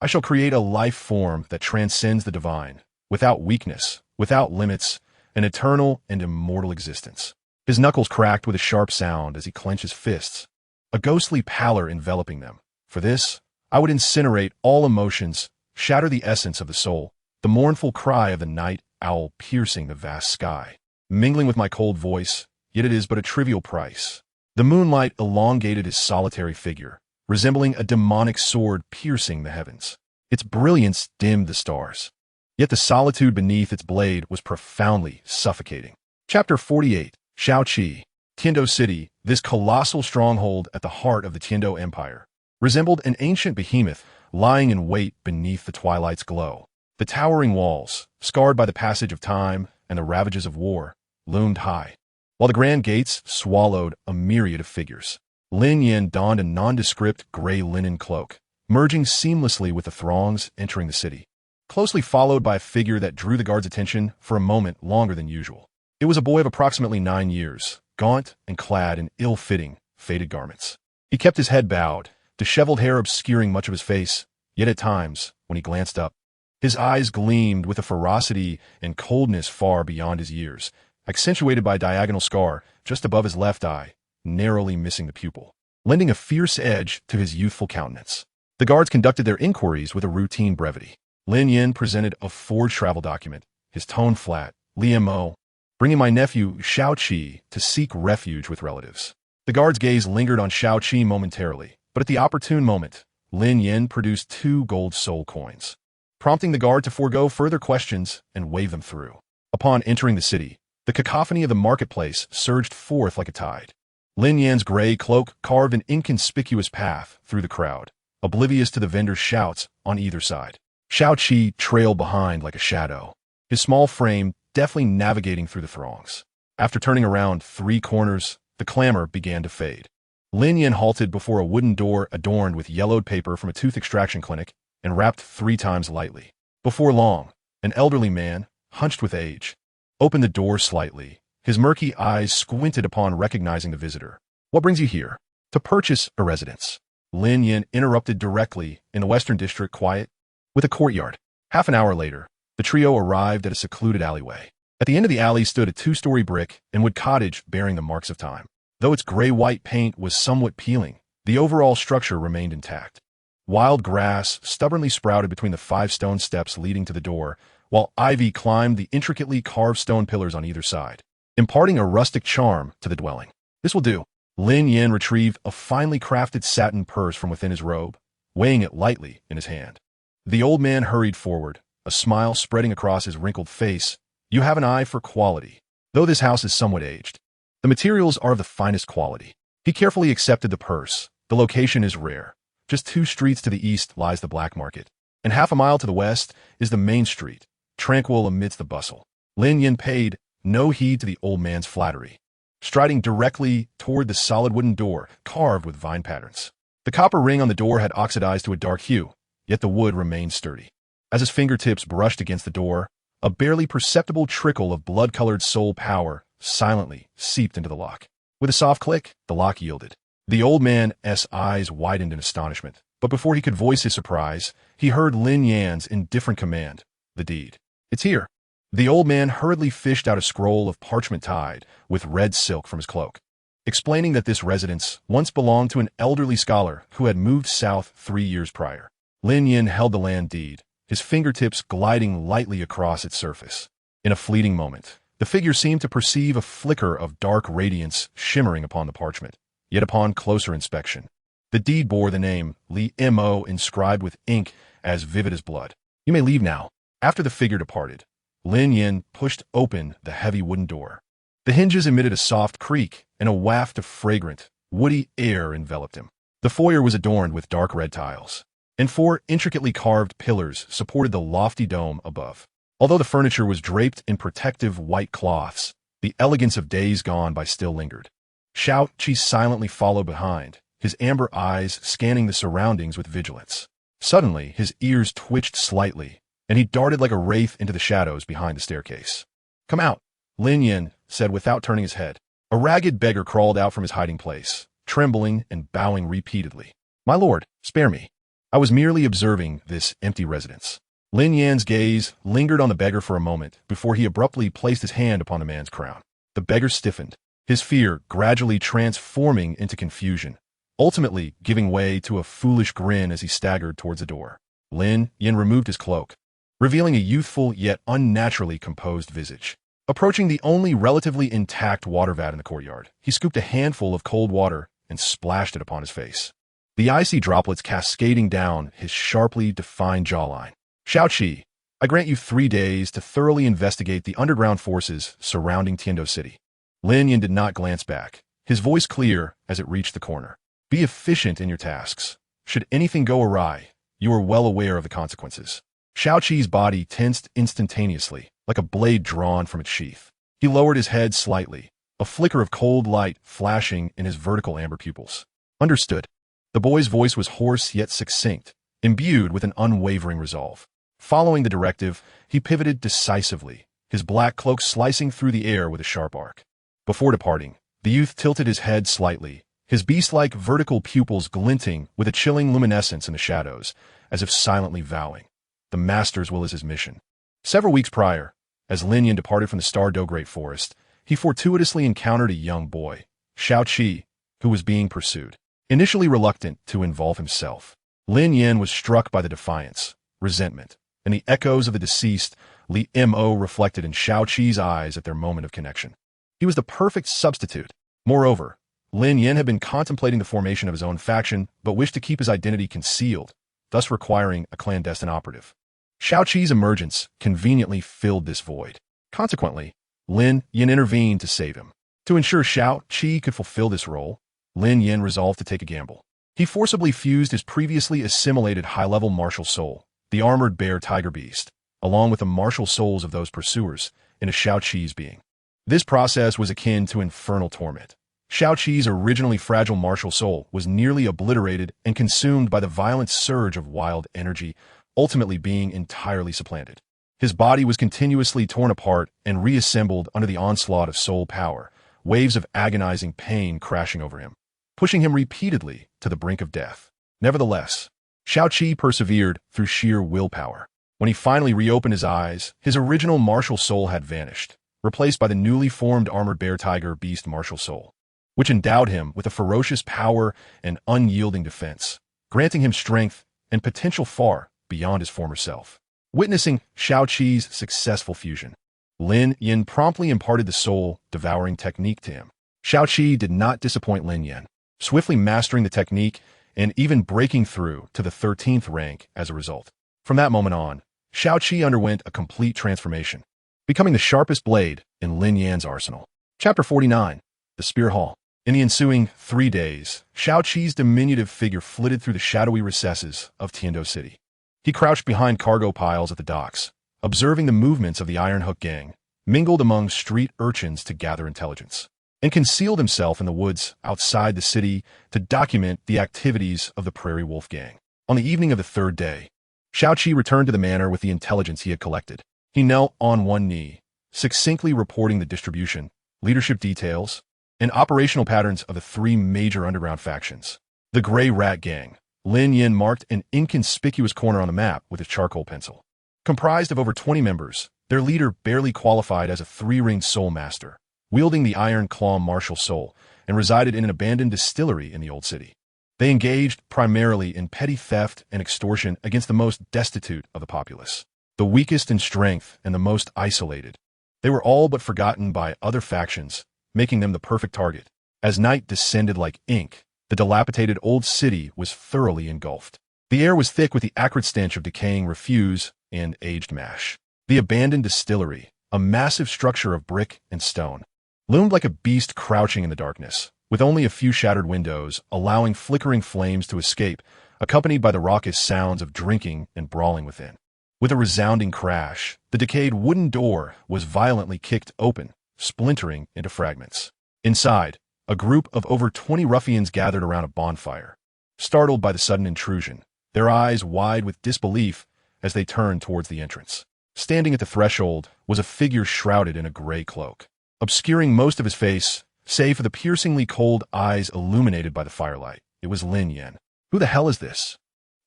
I shall create a life form that transcends the divine, without weakness, without limits, an eternal and immortal existence. His knuckles cracked with a sharp sound as he clenched his fists, a ghostly pallor enveloping them. For this, I would incinerate all emotions, shatter the essence of the soul, the mournful cry of the night owl piercing the vast sky, mingling with my cold voice, yet it is but a trivial price. The moonlight elongated his solitary figure, resembling a demonic sword piercing the heavens. Its brilliance dimmed the stars. Yet the solitude beneath its blade was profoundly suffocating. Chapter 48, Shaoqi. Tiando City, this colossal stronghold at the heart of the Tiando Empire, resembled an ancient behemoth lying in wait beneath the twilight's glow. The towering walls, scarred by the passage of time and the ravages of war, loomed high, while the grand gates swallowed a myriad of figures. Lin Yan donned a nondescript gray linen cloak, merging seamlessly with the throngs entering the city, closely followed by a figure that drew the guards' attention for a moment longer than usual. It was a boy of approximately 9 years, gaunt and clad in ill-fitting, faded garments. He kept his head bowed, disheveled hair obscuring much of his face, yet at times, when he glanced up, his eyes gleamed with a ferocity and coldness far beyond his years, accentuated by a diagonal scar just above his left eye, narrowly missing the pupil, lending a fierce edge to his youthful countenance. The guards conducted their inquiries with a routine brevity. Lin Yan presented a forged travel document, his tone flat. Liamo, bringing my nephew Shaoqi to seek refuge with relatives. The guard's gaze lingered on Shaoqi momentarily, but at the opportune moment, Lin Yan produced 2 gold soul coins, prompting the guard to forego further questions and wave them through. Upon entering the city, the cacophony of the marketplace surged forth like a tide. Lin Yan's gray cloak carved an inconspicuous path through the crowd, oblivious to the vendors' shouts on either side. Shaoqi trailed behind like a shadow, his small frame deftly navigating through the throngs. After turning around 3 corners, the clamor began to fade. Lin Yan halted before a wooden door adorned with yellowed paper from a tooth extraction clinic and rapped 3 times lightly. Before long, an elderly man, hunched with age, opened the door slightly. His murky eyes squinted upon recognizing the visitor. "What brings you here?" "To purchase a residence." Lin Yan interrupted directly in the Western District, quiet, with a courtyard. Half an hour later, the trio arrived at a secluded alleyway. At the end of the alley stood a 2-story brick and wood cottage bearing the marks of time. Though its gray-white paint was somewhat peeling, the overall structure remained intact. Wild grass stubbornly sprouted between the 5 stone steps leading to the door, while ivy climbed the intricately carved stone pillars on either side, imparting a rustic charm to the dwelling. "This will do." Lin Yan retrieved a finely crafted satin purse from within his robe, weighing it lightly in his hand. The old man hurried forward, a smile spreading across his wrinkled face. "You have an eye for quality. Though this house is somewhat aged, the materials are of the finest quality." He carefully accepted the purse. The location is rare. Just 2 streets to the east lies the black market, and half a mile to the west is the main street, tranquil amidst the bustle. Lin Yan paid no heed to the old man's flattery, striding directly toward the solid wooden door carved with vine patterns. The copper ring on the door had oxidized to a dark hue, yet the wood remained sturdy. As his fingertips brushed against the door, a barely perceptible trickle of blood-colored soul power silently seeped into the lock. With a soft click, the lock yielded. The old man's eyes widened in astonishment, but before he could voice his surprise, he heard Lin Yan's indifferent command, "The deed. It's here." The old man hurriedly fished out a scroll of parchment tied with red silk from his cloak, explaining that this residence once belonged to an elderly scholar who had moved south 3 years prior. Lin Yan held the land deed, his fingertips gliding lightly across its surface. In a fleeting moment, the figure seemed to perceive a flicker of dark radiance shimmering upon the parchment. Yet upon closer inspection, the deed bore the name Liamo inscribed with ink as vivid as blood. "You may leave now." After the figure departed, Lin Yan pushed open the heavy wooden door. The hinges emitted a soft creak, and a waft of fragrant, woody air enveloped him. The foyer was adorned with dark red tiles, and 4 intricately carved pillars supported the lofty dome above. Although the furniture was draped in protective white cloths, the elegance of days gone by still lingered. Shaoqi silently followed behind, his amber eyes scanning the surroundings with vigilance. Suddenly, his ears twitched slightly, and he darted like a wraith into the shadows behind the staircase. "Come out," Lin Yan said without turning his head. A ragged beggar crawled out from his hiding place, trembling and bowing repeatedly. "My lord, spare me. I was merely observing this empty residence." Lin Yan's gaze lingered on the beggar for a moment before he abruptly placed his hand upon the man's crown. The beggar stiffened, his fear gradually transforming into confusion, ultimately giving way to a foolish grin as he staggered towards the door. Lin Yan removed his cloak, revealing a youthful yet unnaturally composed visage. Approaching the only relatively intact water vat in the courtyard, he scooped a handful of cold water and splashed it upon his face. The icy droplets cascading down his sharply defined jawline. "Xiaoqi, I grant you 3 days to thoroughly investigate the underground forces surrounding Tiando City." Lin Yan did not glance back, his voice clear as it reached the corner. "Be efficient in your tasks. Should anything go awry, you are well aware of the consequences." Xiaoqi's body tensed instantaneously, like a blade drawn from its sheath. He lowered his head slightly, a flicker of cold light flashing in his vertical amber pupils. "Understood." The boy's voice was hoarse yet succinct, imbued with an unwavering resolve. Following the directive, he pivoted decisively, his black cloak slicing through the air with a sharp arc. Before departing, the youth tilted his head slightly, his beast-like vertical pupils glinting with a chilling luminescence in the shadows, as if silently vowing, the master's will is his mission. Several weeks prior, as Lin Yan departed from the Star Do Great Forest, he fortuitously encountered a young boy, Xiaoqi, who was being pursued. Initially reluctant to involve himself, Lin Yan was struck by the defiance, resentment, and the echoes of the deceased Li Mo reflected in Xiaoqi's eyes at their moment of connection. He was the perfect substitute. Moreover, Lin Yan had been contemplating the formation of his own faction, but wished to keep his identity concealed, thus requiring a clandestine operative. Xiaoqi's emergence conveniently filled this void. Consequently, Lin Yan intervened to save him. To ensure Xiaoqi could fulfill this role, Lin Yan resolved to take a gamble. He forcibly fused his previously assimilated high-level martial soul, the armored bear tiger beast, along with the martial souls of those pursuers, into Xiaoqi's being. This process was akin to infernal torment. Xiaoqi's originally fragile martial soul was nearly obliterated and consumed by the violent surge of wild energy, ultimately being entirely supplanted. His body was continuously torn apart and reassembled under the onslaught of soul power, waves of agonizing pain crashing over him, pushing him repeatedly to the brink of death. Nevertheless, Xiaoqi persevered through sheer willpower. When he finally reopened his eyes, his original martial soul had vanished, replaced by the newly formed armored bear tiger beast martial soul, which endowed him with a ferocious power and unyielding defense, granting him strength and potential far beyond his former self. Witnessing Xiaoqi's successful fusion, Lin Yan promptly imparted the soul-devouring technique to him. Xiaoqi did not disappoint Lin Yan, swiftly mastering the technique and even breaking through to the 13th rank as a result. From that moment on, Xiaoqi underwent a complete transformation, becoming the sharpest blade in Lin Yan's arsenal. Chapter 49. The Spear Hall. In the ensuing 3 days, Xiaoqi's diminutive figure flitted through the shadowy recesses of Tiando City. He crouched behind cargo piles at the docks, observing the movements of the Iron Hook gang, mingled among street urchins to gather intelligence, and concealed himself in the woods outside the city to document the activities of the Prairie Wolf gang. On the evening of the 3rd day, Xiaoqi returned to the manor with the intelligence he had collected. He knelt on one knee, succinctly reporting the distribution, leadership details, and operational patterns of the 3 major underground factions. The Grey Rat Gang. Lin Yan marked an inconspicuous corner on the map with his charcoal pencil. Comprised of over 20 members, their leader barely qualified as a 3-ringed soul master, wielding the Iron Claw martial soul, and resided in an abandoned distillery in the old city. They engaged primarily in petty theft and extortion against the most destitute of the populace, the weakest in strength and the most isolated. They were all but forgotten by other factions, making them the perfect target. As night descended like ink, the dilapidated old city was thoroughly engulfed. The air was thick with the acrid stench of decaying refuse and aged mash. The abandoned distillery, a massive structure of brick and stone, loomed like a beast crouching in the darkness, with only a few shattered windows allowing flickering flames to escape, accompanied by the raucous sounds of drinking and brawling within. With a resounding crash, the decayed wooden door was violently kicked open, splintering into fragments. Inside, a group of over 20 ruffians gathered around a bonfire, startled by the sudden intrusion, their eyes wide with disbelief as they turned towards the entrance. Standing at the threshold was a figure shrouded in a gray cloak. Obscuring most of his face save for the piercingly cold eyes illuminated by the firelight. It was Lin Yan. Who the hell is this?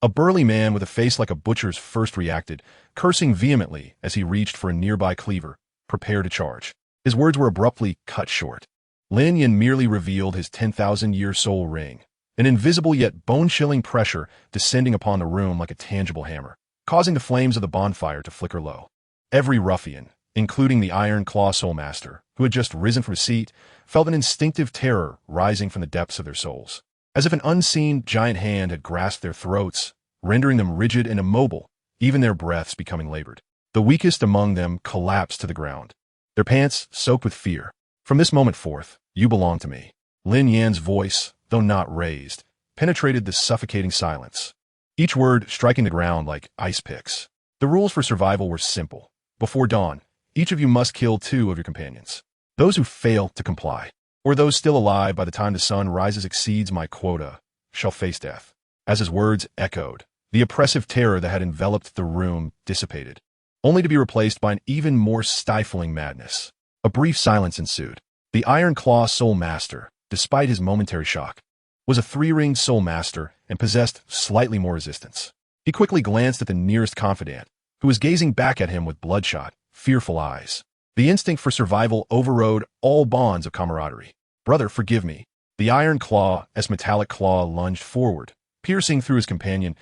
A burly man with a face like a butcher's first reacted, cursing vehemently as he reached for a nearby cleaver, prepared to charge. His words were abruptly cut short. Lin Yan merely revealed his 10,000-year soul ring, an invisible yet bone-chilling pressure descending upon the room like a tangible hammer, causing the flames of the bonfire to flicker low. Every ruffian, including the Iron Claw Soulmaster, who had just risen from his seat, felt an instinctive terror rising from the depths of their souls, as if an unseen giant hand had grasped their throats, rendering them rigid and immobile, even their breaths becoming labored. The weakest among them collapsed to the ground, their pants soaked with fear. From this moment forth, you belong to me. Lin Yan's voice, though not raised, penetrated the suffocating silence, each word striking the ground like ice picks. The rules for survival were simple. Before dawn, each of you must kill 2 of your companions. Those who fail to comply, or those still alive by the time the sun rises exceeds my quota, shall face death. As his words echoed, the oppressive terror that had enveloped the room dissipated, only to be replaced by an even more stifling madness. A brief silence ensued. The Iron Claw Soul Master, despite his momentary shock, was a 3-ringed Soul Master and possessed slightly more resistance. He quickly glanced at the nearest confidant, who was gazing back at him with bloodshot, fearful eyes. The instinct for survival overrode all bonds of camaraderie. Brother, forgive me. The Iron Claw's metallic claw lunged forward, piercing through his companion's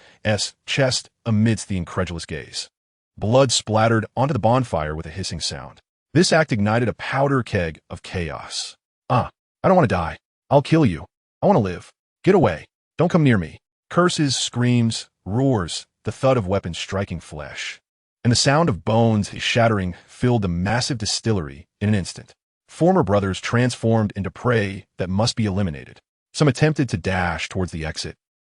chest amidst the incredulous gaze. Blood splattered onto the bonfire with a hissing sound. This act ignited a powder keg of chaos. I don't want to die. I'll kill you. I want to live. Get away. Don't come near me. Curses, screams, roars, the thud of weapons striking flesh, and the sound of bones shattering filled the massive distillery in an instant. Former brothers transformed into prey that must be eliminated. Some attempted to dash towards the exit,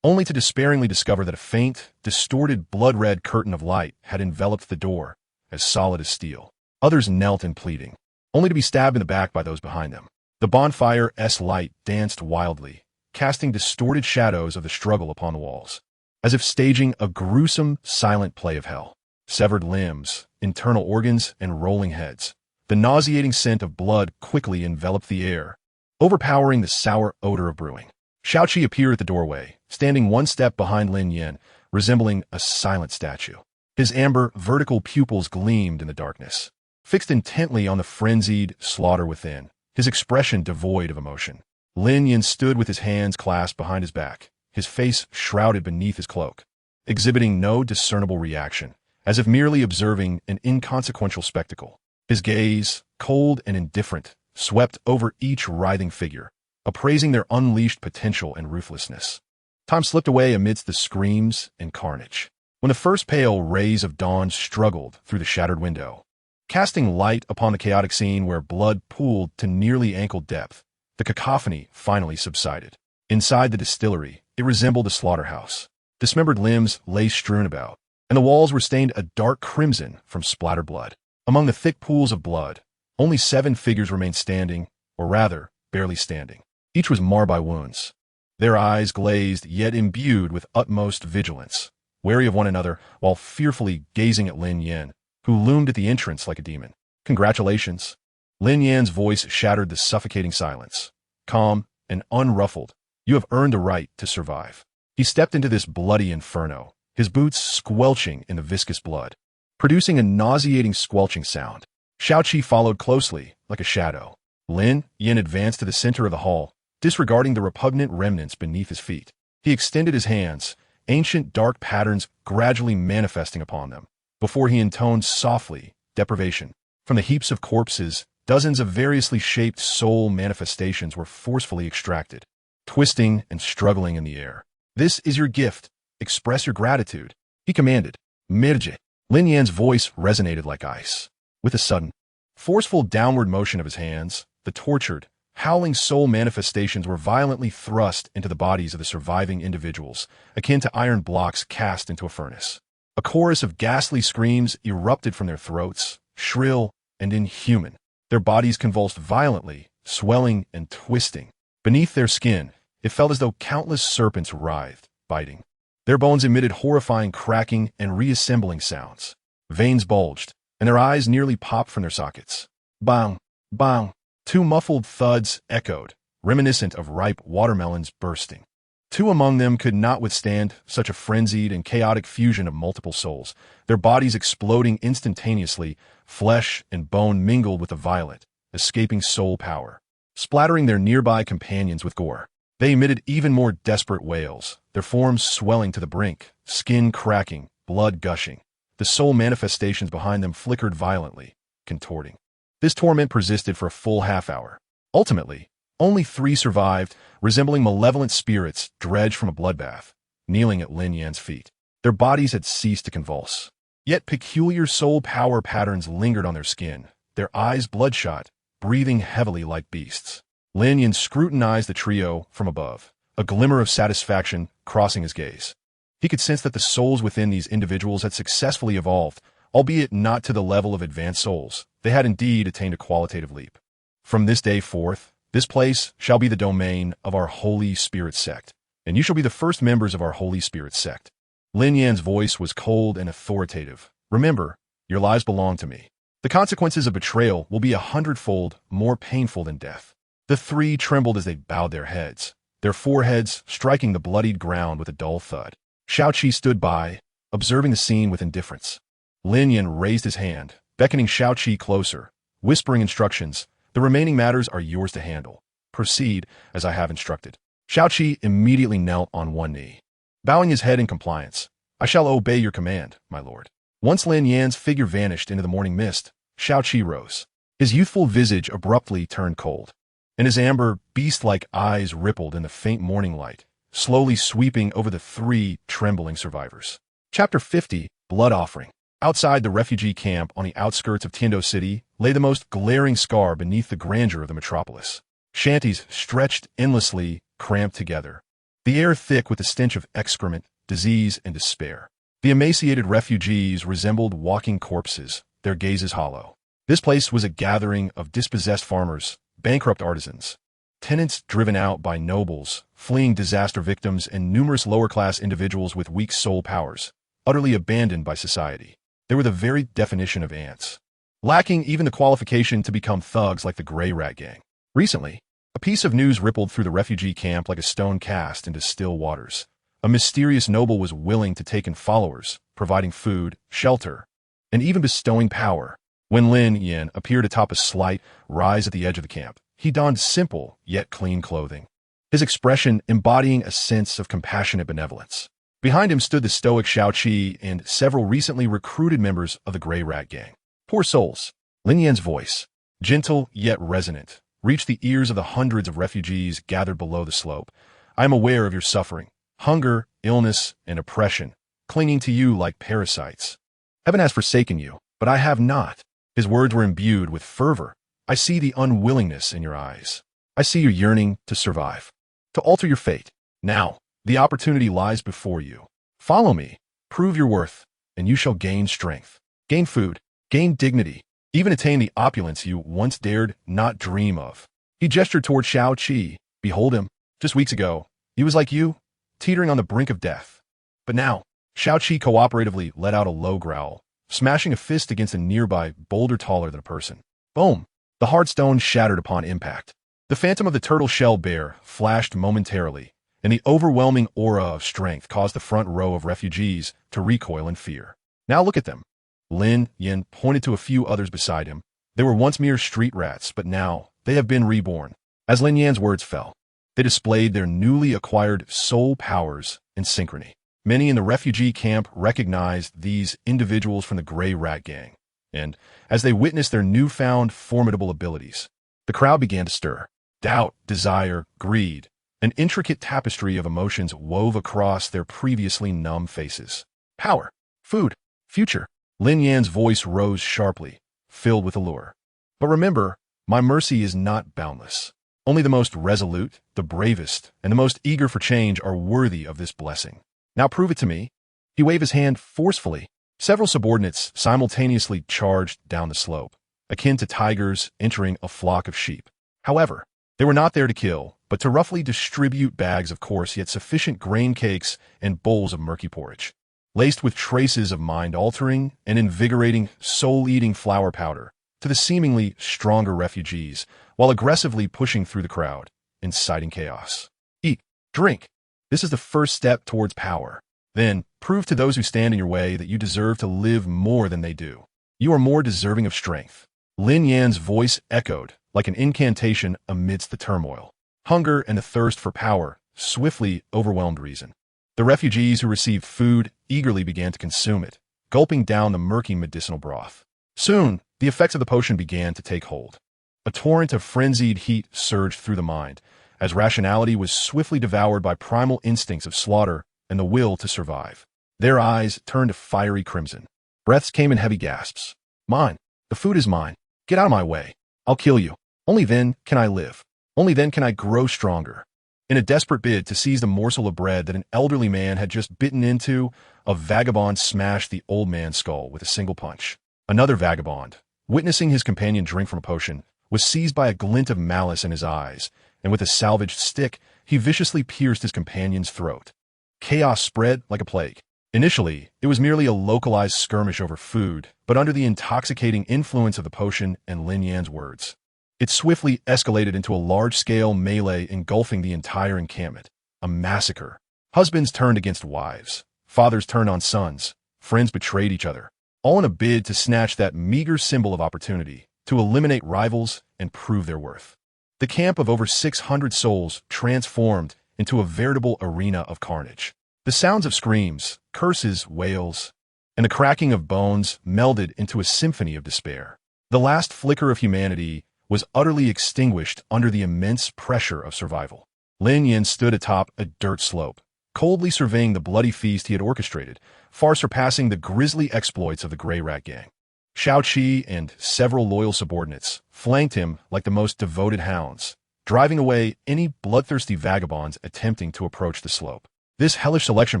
only to despairingly discover that a faint, distorted blood-red curtain of light had enveloped the door, as solid as steel. Others knelt in pleading, only to be stabbed in the back by those behind them. The bonfire's light danced wildly, casting distorted shadows of the struggle upon the walls, as if staging a gruesome, silent play of hell. Severed limbs, internal organs, and rolling heads. The nauseating scent of blood quickly enveloped the air, overpowering the sour odor of brewing. Shaoqi appeared at the doorway, standing one step behind Lin Yan, resembling a silent statue. His amber, vertical pupils gleamed in the darkness, fixed intently on the frenzied slaughter within, his expression devoid of emotion. Lin Yan stood with his hands clasped behind his back, his face shrouded beneath his cloak, exhibiting no discernible reaction, as if merely observing an inconsequential spectacle. His gaze, cold and indifferent, swept over each writhing figure, appraising their unleashed potential and ruthlessness. Time slipped away amidst the screams and carnage. When the first pale rays of dawn struggled through the shattered window, casting light upon the chaotic scene where blood pooled to nearly ankle depth, the cacophony finally subsided. Inside the distillery, it resembled a slaughterhouse. Dismembered limbs lay strewn about, and the walls were stained a dark crimson from splattered blood. Among the thick pools of blood, only 7 figures remained standing, or rather, barely standing. Each was marred by wounds, their eyes glazed yet imbued with utmost vigilance, wary of one another while fearfully gazing at Lin Yan, who loomed at the entrance like a demon. Congratulations. Lin Yan's voice shattered the suffocating silence. Calm and unruffled, you have earned the right to survive. He stepped into this bloody inferno, his boots squelching in the viscous blood, producing a nauseating squelching sound. Shaoqi followed closely, like a shadow. Lin Yan advanced to the center of the hall, disregarding the repugnant remnants beneath his feet. He extended his hands, ancient dark patterns gradually manifesting upon them, before he intoned softly, deprivation. From the heaps of corpses, dozens of variously shaped soul manifestations were forcefully extracted, twisting and struggling in the air. This is your gift. Express your gratitude, he commanded. Mirje. Lin Yan's voice resonated like ice. With a sudden, forceful downward motion of his hands, the tortured, howling soul manifestations were violently thrust into the bodies of the surviving individuals, akin to iron blocks cast into a furnace. A chorus of ghastly screams erupted from their throats, shrill and inhuman. Their bodies convulsed violently, swelling and twisting. Beneath their skin, it felt as though countless serpents writhed, biting. Their bones emitted horrifying cracking and reassembling sounds. Veins bulged, and their eyes nearly popped from their sockets. Bang! Bang! Two muffled thuds echoed, reminiscent of ripe watermelons bursting. Two among them could not withstand such a frenzied and chaotic fusion of multiple souls, their bodies exploding instantaneously, flesh and bone mingled with the violet, escaping soul power, splattering their nearby companions with gore. They emitted even more desperate wails, their forms swelling to the brink, skin cracking, blood gushing. The soul manifestations behind them flickered violently, contorting. This torment persisted for a full half-hour. Ultimately, only 3 survived, resembling malevolent spirits dredged from a bloodbath, kneeling at Lin Yan's feet. Their bodies had ceased to convulse. Yet peculiar soul power patterns lingered on their skin, their eyes bloodshot, breathing heavily like beasts. Lin Yan scrutinized the trio from above, a glimmer of satisfaction crossing his gaze. He could sense that the souls within these individuals had successfully evolved, albeit not to the level of advanced souls. They had indeed attained a qualitative leap. From this day forth, this place shall be the domain of our Holy Spirit sect, and you shall be the first members of our Holy Spirit sect. Lin Yan's voice was cold and authoritative. Remember, your lives belong to me. The consequences of betrayal will be 100-fold more painful than death. The 3 trembled as they bowed their heads, their foreheads striking the bloodied ground with a dull thud. Xiaoqi stood by, observing the scene with indifference. Lin Yan raised his hand, beckoning Xiaoqi closer, whispering instructions. The remaining matters are yours to handle. Proceed as I have instructed. Xiaoqi immediately knelt on one knee, bowing his head in compliance. I shall obey your command, my lord. Once Lin Yan's figure vanished into the morning mist, Xiaoqi rose. His youthful visage abruptly turned cold, and his amber, beast-like eyes rippled in the faint morning light, slowly sweeping over the 3 trembling survivors. Chapter 50, Blood Offering. Outside the refugee camp on the outskirts of Tiando City lay the most glaring scar beneath the grandeur of the metropolis. Shanties stretched endlessly, cramped together, the air thick with the stench of excrement, disease, and despair. The emaciated refugees resembled walking corpses, their gazes hollow. This place was a gathering of dispossessed farmers, bankrupt artisans, tenants driven out by nobles, fleeing disaster victims, and numerous lower-class individuals with weak soul powers, utterly abandoned by society. They were the very definition of ants, lacking even the qualification to become thugs like the Grey Rat Gang. Recently, a piece of news rippled through the refugee camp like a stone cast into still waters. A mysterious noble was willing to take in followers, providing food, shelter, and even bestowing power. When Lin Yan appeared atop a slight rise at the edge of the camp, he donned simple yet clean clothing, his expression embodying a sense of compassionate benevolence. Behind him stood the stoic Xiaoqi and several recently recruited members of the Grey Rat Gang. Poor souls. Lin Yan's voice, gentle yet resonant, reached the ears of the hundreds of refugees gathered below the slope. I am aware of your suffering, hunger, illness, and oppression, clinging to you like parasites. Heaven has forsaken you, but I have not. His words were imbued with fervor. I see the unwillingness in your eyes. I see your yearning to survive, to alter your fate. Now, the opportunity lies before you. Follow me, prove your worth, and you shall gain strength, gain food, gain dignity, even attain the opulence you once dared not dream of. He gestured toward Xiaoqi. Behold him. Just weeks ago, he was like you, teetering on the brink of death. But now, Xiaoqi cooperatively let out a low growl, smashing a fist against a nearby boulder taller than a person. Boom! The hard stone shattered upon impact. The phantom of the turtle shell bear flashed momentarily, and the overwhelming aura of strength caused the front row of refugees to recoil in fear. Now look at them. Lin Yan pointed to a few others beside him. They were once mere street rats, but now they have been reborn. As Lin Yan's words fell, they displayed their newly acquired soul powers in synchrony. Many in the refugee camp recognized these individuals from the Grey Rat Gang, and as they witnessed their newfound formidable abilities, the crowd began to stir. Doubt, desire, greed, an intricate tapestry of emotions wove across their previously numb faces. Power, food, future. Lin Yan's voice rose sharply, filled with allure. But remember, my mercy is not boundless. Only the most resolute, the bravest, and the most eager for change are worthy of this blessing. Now prove it to me. He waved his hand forcefully. Several subordinates simultaneously charged down the slope, akin to tigers entering a flock of sheep. However, they were not there to kill, but to roughly distribute bags of coarse yet sufficient grain cakes and bowls of murky porridge, laced with traces of mind-altering and invigorating, soul-eating flour powder. to the seemingly stronger refugees, while aggressively pushing through the crowd, inciting chaos. Eat, drink. This is the first step towards power. Then, prove to those who stand in your way that you deserve to live more than they do. You are more deserving of strength. Lin Yan's voice echoed like an incantation amidst the turmoil. Hunger and the thirst for power swiftly overwhelmed reason. The refugees who received food eagerly began to consume it, gulping down the murky medicinal broth. Soon, the effects of the potion began to take hold. A torrent of frenzied heat surged through the mind, as rationality was swiftly devoured by primal instincts of slaughter and the will to survive. Their eyes turned to fiery crimson. Breaths came in heavy gasps. Mine. The food is mine. Get out of my way. I'll kill you. Only then can I live. Only then can I grow stronger. In a desperate bid to seize the morsel of bread that an elderly man had just bitten into, a vagabond smashed the old man's skull with a single punch. Another vagabond, witnessing his companion drink from a potion, was seized by a glint of malice in his eyes, and with a salvaged stick, he viciously pierced his companion's throat. Chaos spread like a plague. Initially, it was merely a localized skirmish over food, but under the intoxicating influence of the potion and Lin Yan's words, it swiftly escalated into a large-scale melee engulfing the entire encampment. A massacre. Husbands turned against wives. Fathers turned on sons. Friends betrayed each other, all in a bid to snatch that meager symbol of opportunity, to eliminate rivals and prove their worth. The camp of over 600 souls transformed into a veritable arena of carnage. The sounds of screams, curses, wails, and the cracking of bones melded into a symphony of despair. The last flicker of humanity was utterly extinguished under the immense pressure of survival. Lin Yan stood atop a dirt slope, coldly surveying the bloody feast he had orchestrated, far surpassing the grisly exploits of the Grey Rat Gang. Xiao Qi and several loyal subordinates flanked him like the most devoted hounds, driving away any bloodthirsty vagabonds attempting to approach the slope. This hellish selection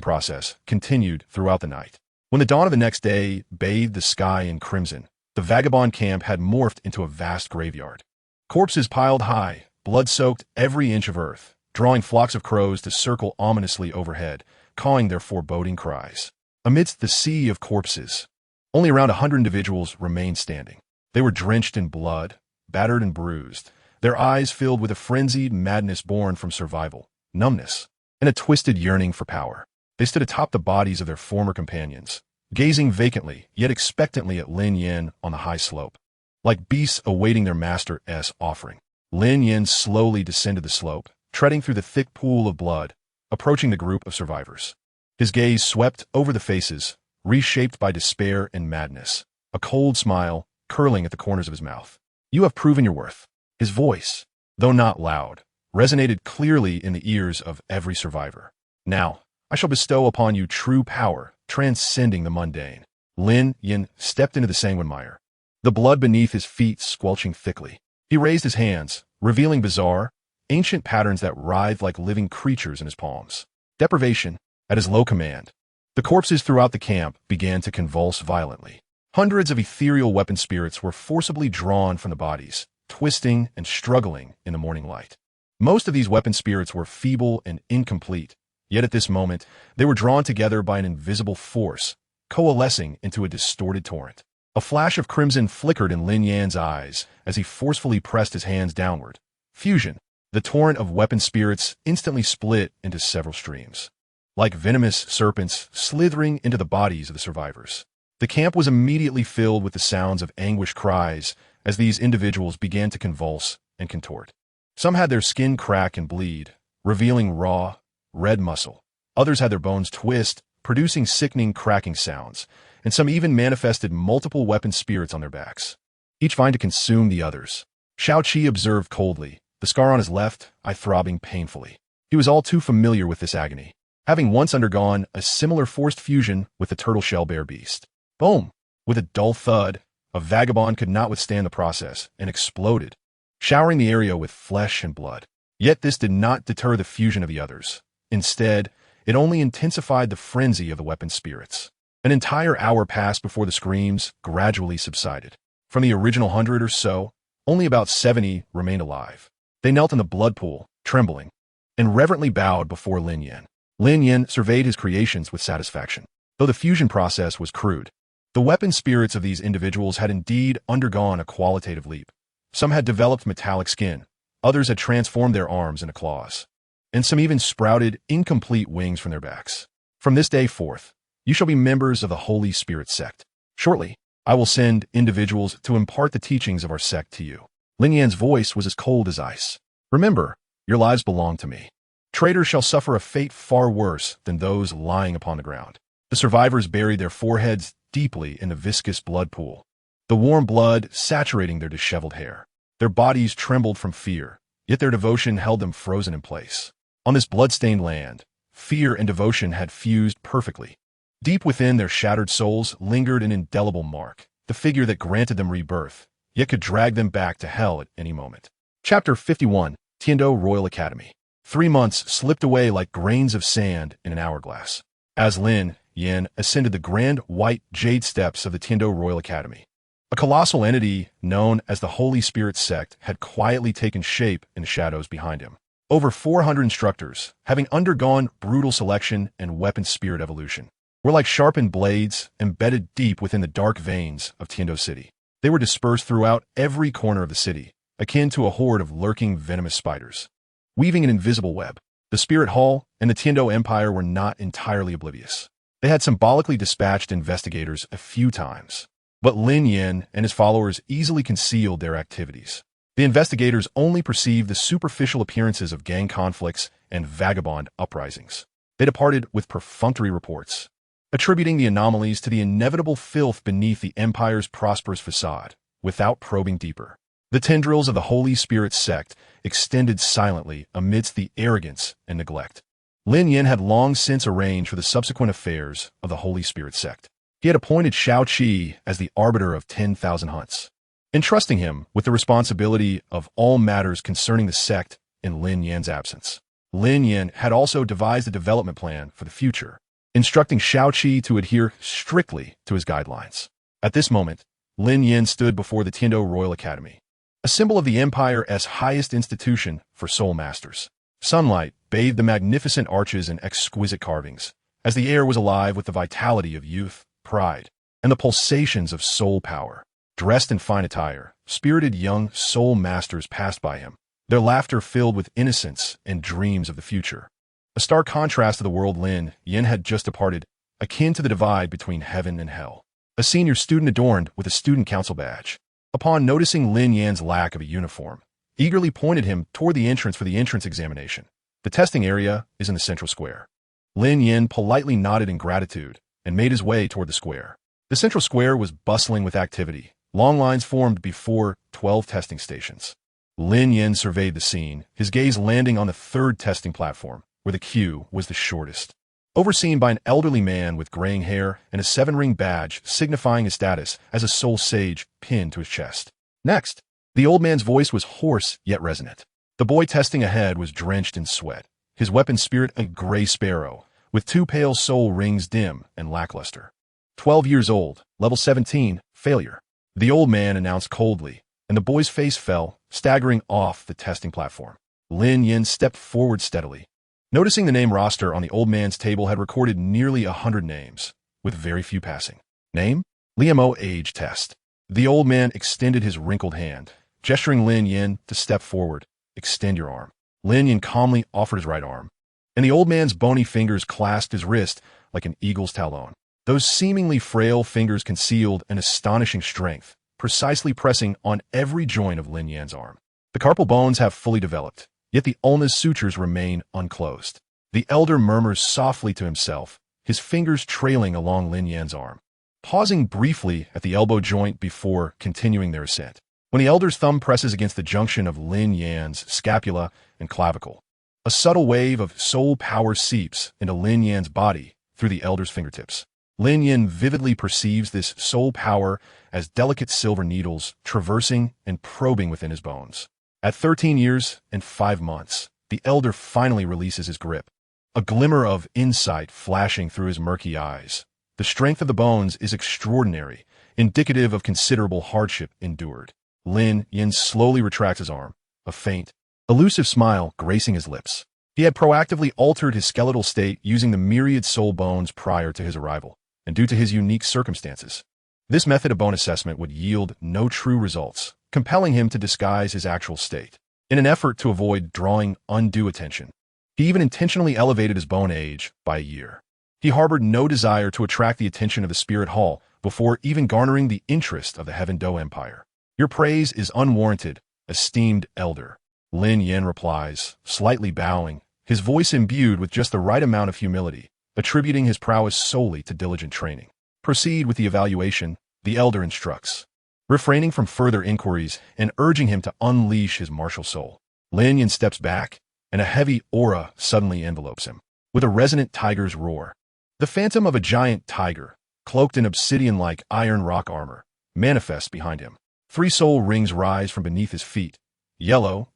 process continued throughout the night. When the dawn of the next day bathed the sky in crimson, the vagabond camp had morphed into a vast graveyard. Corpses piled high, blood soaked every inch of earth, drawing flocks of crows to circle ominously overhead, cawing their foreboding cries. Amidst the sea of corpses, only around 100 individuals remained standing. They were drenched in blood, battered and bruised, their eyes filled with a frenzied madness born from survival, numbness, and a twisted yearning for power. They stood atop the bodies of their former companions, gazing vacantly yet expectantly at Lin Yan on the high slope. Like beasts awaiting their master's offering, Lin Yan slowly descended the slope, treading through the thick pool of blood, approaching the group of survivors. His gaze swept over the faces, reshaped by despair and madness, a cold smile curling at the corners of his mouth. You have proven your worth. His voice, though not loud, resonated clearly in the ears of every survivor. Now, I shall bestow upon you true power, transcending the mundane. Lin Yan stepped into the sanguine mire, the blood beneath his feet squelching thickly. He raised his hands, revealing bizarre, ancient patterns that writhed like living creatures in his palms. Deprivation, at his low command. The corpses throughout the camp began to convulse violently. Hundreds of ethereal weapon spirits were forcibly drawn from the bodies, twisting and struggling in the morning light. Most of these weapon spirits were feeble and incomplete, yet at this moment, they were drawn together by an invisible force, coalescing into a distorted torrent. A flash of crimson flickered in Lin Yan's eyes as he forcefully pressed his hands downward. Fusion. The torrent of weapon spirits instantly split into several streams, like venomous serpents slithering into the bodies of the survivors. The camp was immediately filled with the sounds of anguished cries as these individuals began to convulse and contort. Some had their skin crack and bleed, revealing raw, red muscle. Others had their bones twist, producing sickening cracking sounds, and some even manifested multiple weapon spirits on their backs, each vying to consume the others. Xiao Qi observed coldly, the scar on his left eye throbbing painfully. He was all too familiar with this agony, having once undergone a similar forced fusion with the turtle shell bear beast. Boom! With a dull thud, a vagabond could not withstand the process and exploded, showering the area with flesh and blood. Yet this did not deter the fusion of the others. Instead, it only intensified the frenzy of the weapon spirits. An entire hour passed before the screams gradually subsided. From the original 100 or so, only about 70 remained alive. They knelt in the blood pool, trembling, and reverently bowed before Lin Yan. Lin Yan surveyed his creations with satisfaction. Though the fusion process was crude, The weapon spirits of these individuals had indeed undergone a qualitative leap. Some had developed metallic skin, others had transformed their arms into claws, and some even sprouted incomplete wings from their backs. From this day forth, you shall be members of the Holy Spirit sect. Shortly, I will send individuals to impart the teachings of our sect to you. Lin Yan's voice was as cold as ice. Remember, your lives belong to me. Traitors shall suffer a fate far worse than those lying upon the ground. The survivors buried their foreheads deeply in the viscous blood pool, the warm blood saturating their disheveled hair. Their bodies trembled from fear, yet their devotion held them frozen in place. On this blood-stained land, fear and devotion had fused perfectly. Deep within their shattered souls lingered an indelible mark, the figure that granted them rebirth, yet could drag them back to hell at any moment. Chapter 51, Tiando Royal Academy. 3 months slipped away like grains of sand in an hourglass, as Lin Yan ascended the grand white jade steps of the Tiando Royal Academy. A colossal entity known as the Holy Spirit sect had quietly taken shape in the shadows behind him. Over 400 instructors, having undergone brutal selection and weapon spirit evolution, were like sharpened blades embedded deep within the dark veins of Tiando City. They were dispersed throughout every corner of the city, akin to a horde of lurking venomous spiders, weaving an invisible web. The Spirit Hall and the Tiando Empire were not entirely oblivious. They had symbolically dispatched investigators a few times, but Lin Yan and his followers easily concealed their activities. The investigators only perceived the superficial appearances of gang conflicts and vagabond uprisings. They departed with perfunctory reports, attributing the anomalies to the inevitable filth beneath the Empire's prosperous facade, without probing deeper. The tendrils of the Holy Spirit sect extended silently amidst the arrogance and neglect. Lin Yan had long since arranged for the subsequent affairs of the Holy Spirit sect. He had appointed Shao Qi as the arbiter of 10,000 hunts, entrusting him with the responsibility of all matters concerning the sect in Lin Yan's absence. Lin Yan had also devised a development plan for the future, instructing Shao Qi to adhere strictly to his guidelines. At this moment, Lin Yan stood before the Tiando Royal Academy, a symbol of the Empire's highest institution for soul masters. Sunlight bathed the magnificent arches and exquisite carvings, as the air was alive with the vitality of youth, pride, and the pulsations of soul power. Dressed in fine attire, spirited young soul masters passed by him, their laughter filled with innocence and dreams of the future. A stark contrast to the world Lin Yan had just departed, akin to the divide between heaven and hell. A senior student adorned with a student council badge, upon noticing Lin Yan's lack of a uniform, eagerly pointed him toward the entrance for the entrance examination. The testing area is in the central square. Lin Yan politely nodded in gratitude and made his way toward the square. The central square was bustling with activity. Long lines formed before 12 testing stations. Lin Yan surveyed the scene, his gaze landing on the third testing platform, where the queue was the shortest. Overseen by an elderly man with graying hair and a 7-ring badge signifying his status as a soul sage pinned to his chest. Next, the old man's voice was hoarse yet resonant. The boy testing ahead was drenched in sweat, his weapon spirit a gray sparrow, with 2 pale soul rings dim and lackluster. 12 years old, level 17, failure. The old man announced coldly, and the boy's face fell, staggering off the testing platform. Lin Yan stepped forward steadily. Noticing the name roster on the old man's table had recorded nearly 100 names, with very few passing. Name? Liamo age test. The old man extended his wrinkled hand, gesturing Lin Yan to step forward. Extend your arm. Lin Yan calmly offered his right arm, and the old man's bony fingers clasped his wrist like an eagle's talon. Those seemingly frail fingers concealed an astonishing strength, precisely pressing on every joint of Lin Yan's arm. The carpal bones have fully developed, yet the ulna's sutures remain unclosed. The elder murmurs softly to himself, his fingers trailing along Lin Yan's arm, pausing briefly at the elbow joint before continuing their ascent. When the elder's thumb presses against the junction of Lin Yan's scapula and clavicle, a subtle wave of soul power seeps into Lin Yan's body through the elder's fingertips. Lin Yan vividly perceives this soul power as delicate silver needles traversing and probing within his bones. At 13 years and 5 months, the elder finally releases his grip, a glimmer of insight flashing through his murky eyes. The strength of the bones is extraordinary, indicative of considerable hardship endured. Lin Yan slowly retracts his arm, a faint, elusive smile gracing his lips. He had proactively altered his skeletal state using the myriad soul bones prior to his arrival, and due to his unique circumstances, This method of bone assessment would yield no true results, compelling him to disguise his actual state. In an effort to avoid drawing undue attention, he even intentionally elevated his bone age by a year. He harbored no desire to attract the attention of the Spirit Hall before even garnering the interest of the Heaven Do Empire. Your praise is unwarranted, esteemed elder. Lin Yan replies, slightly bowing, his voice imbued with just the right amount of humility, attributing his prowess solely to diligent training. Proceed with the evaluation, the elder instructs, refraining from further inquiries and urging him to unleash his martial soul. Lin Yan steps back, and a heavy aura suddenly envelopes him, with a resonant tiger's roar. The phantom of a giant tiger, cloaked in obsidian-like iron rock armor, manifests behind him. 3 soul rings rise from beneath his feet, yellow,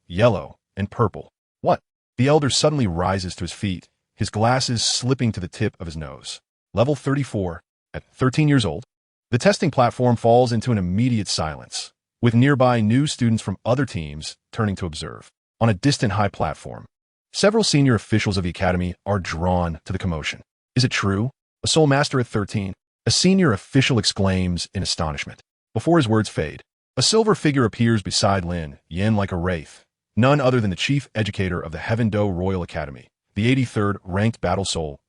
and purple. What? The elder suddenly rises to his feet, his glasses slipping to the tip of his nose. Level 34, at 13 years old. The testing platform falls into an immediate silence, with nearby new students from other teams turning to observe. On a distant high platform, several senior officials of the academy are drawn to the commotion. Is it true? A soul master at 13? A senior official exclaims in astonishment. Before his words fade, a silver figure appears beside Lin Yan like a wraith, none other than the chief educator of the Heaven Do Royal Academy, the 83rd ranked battle soul,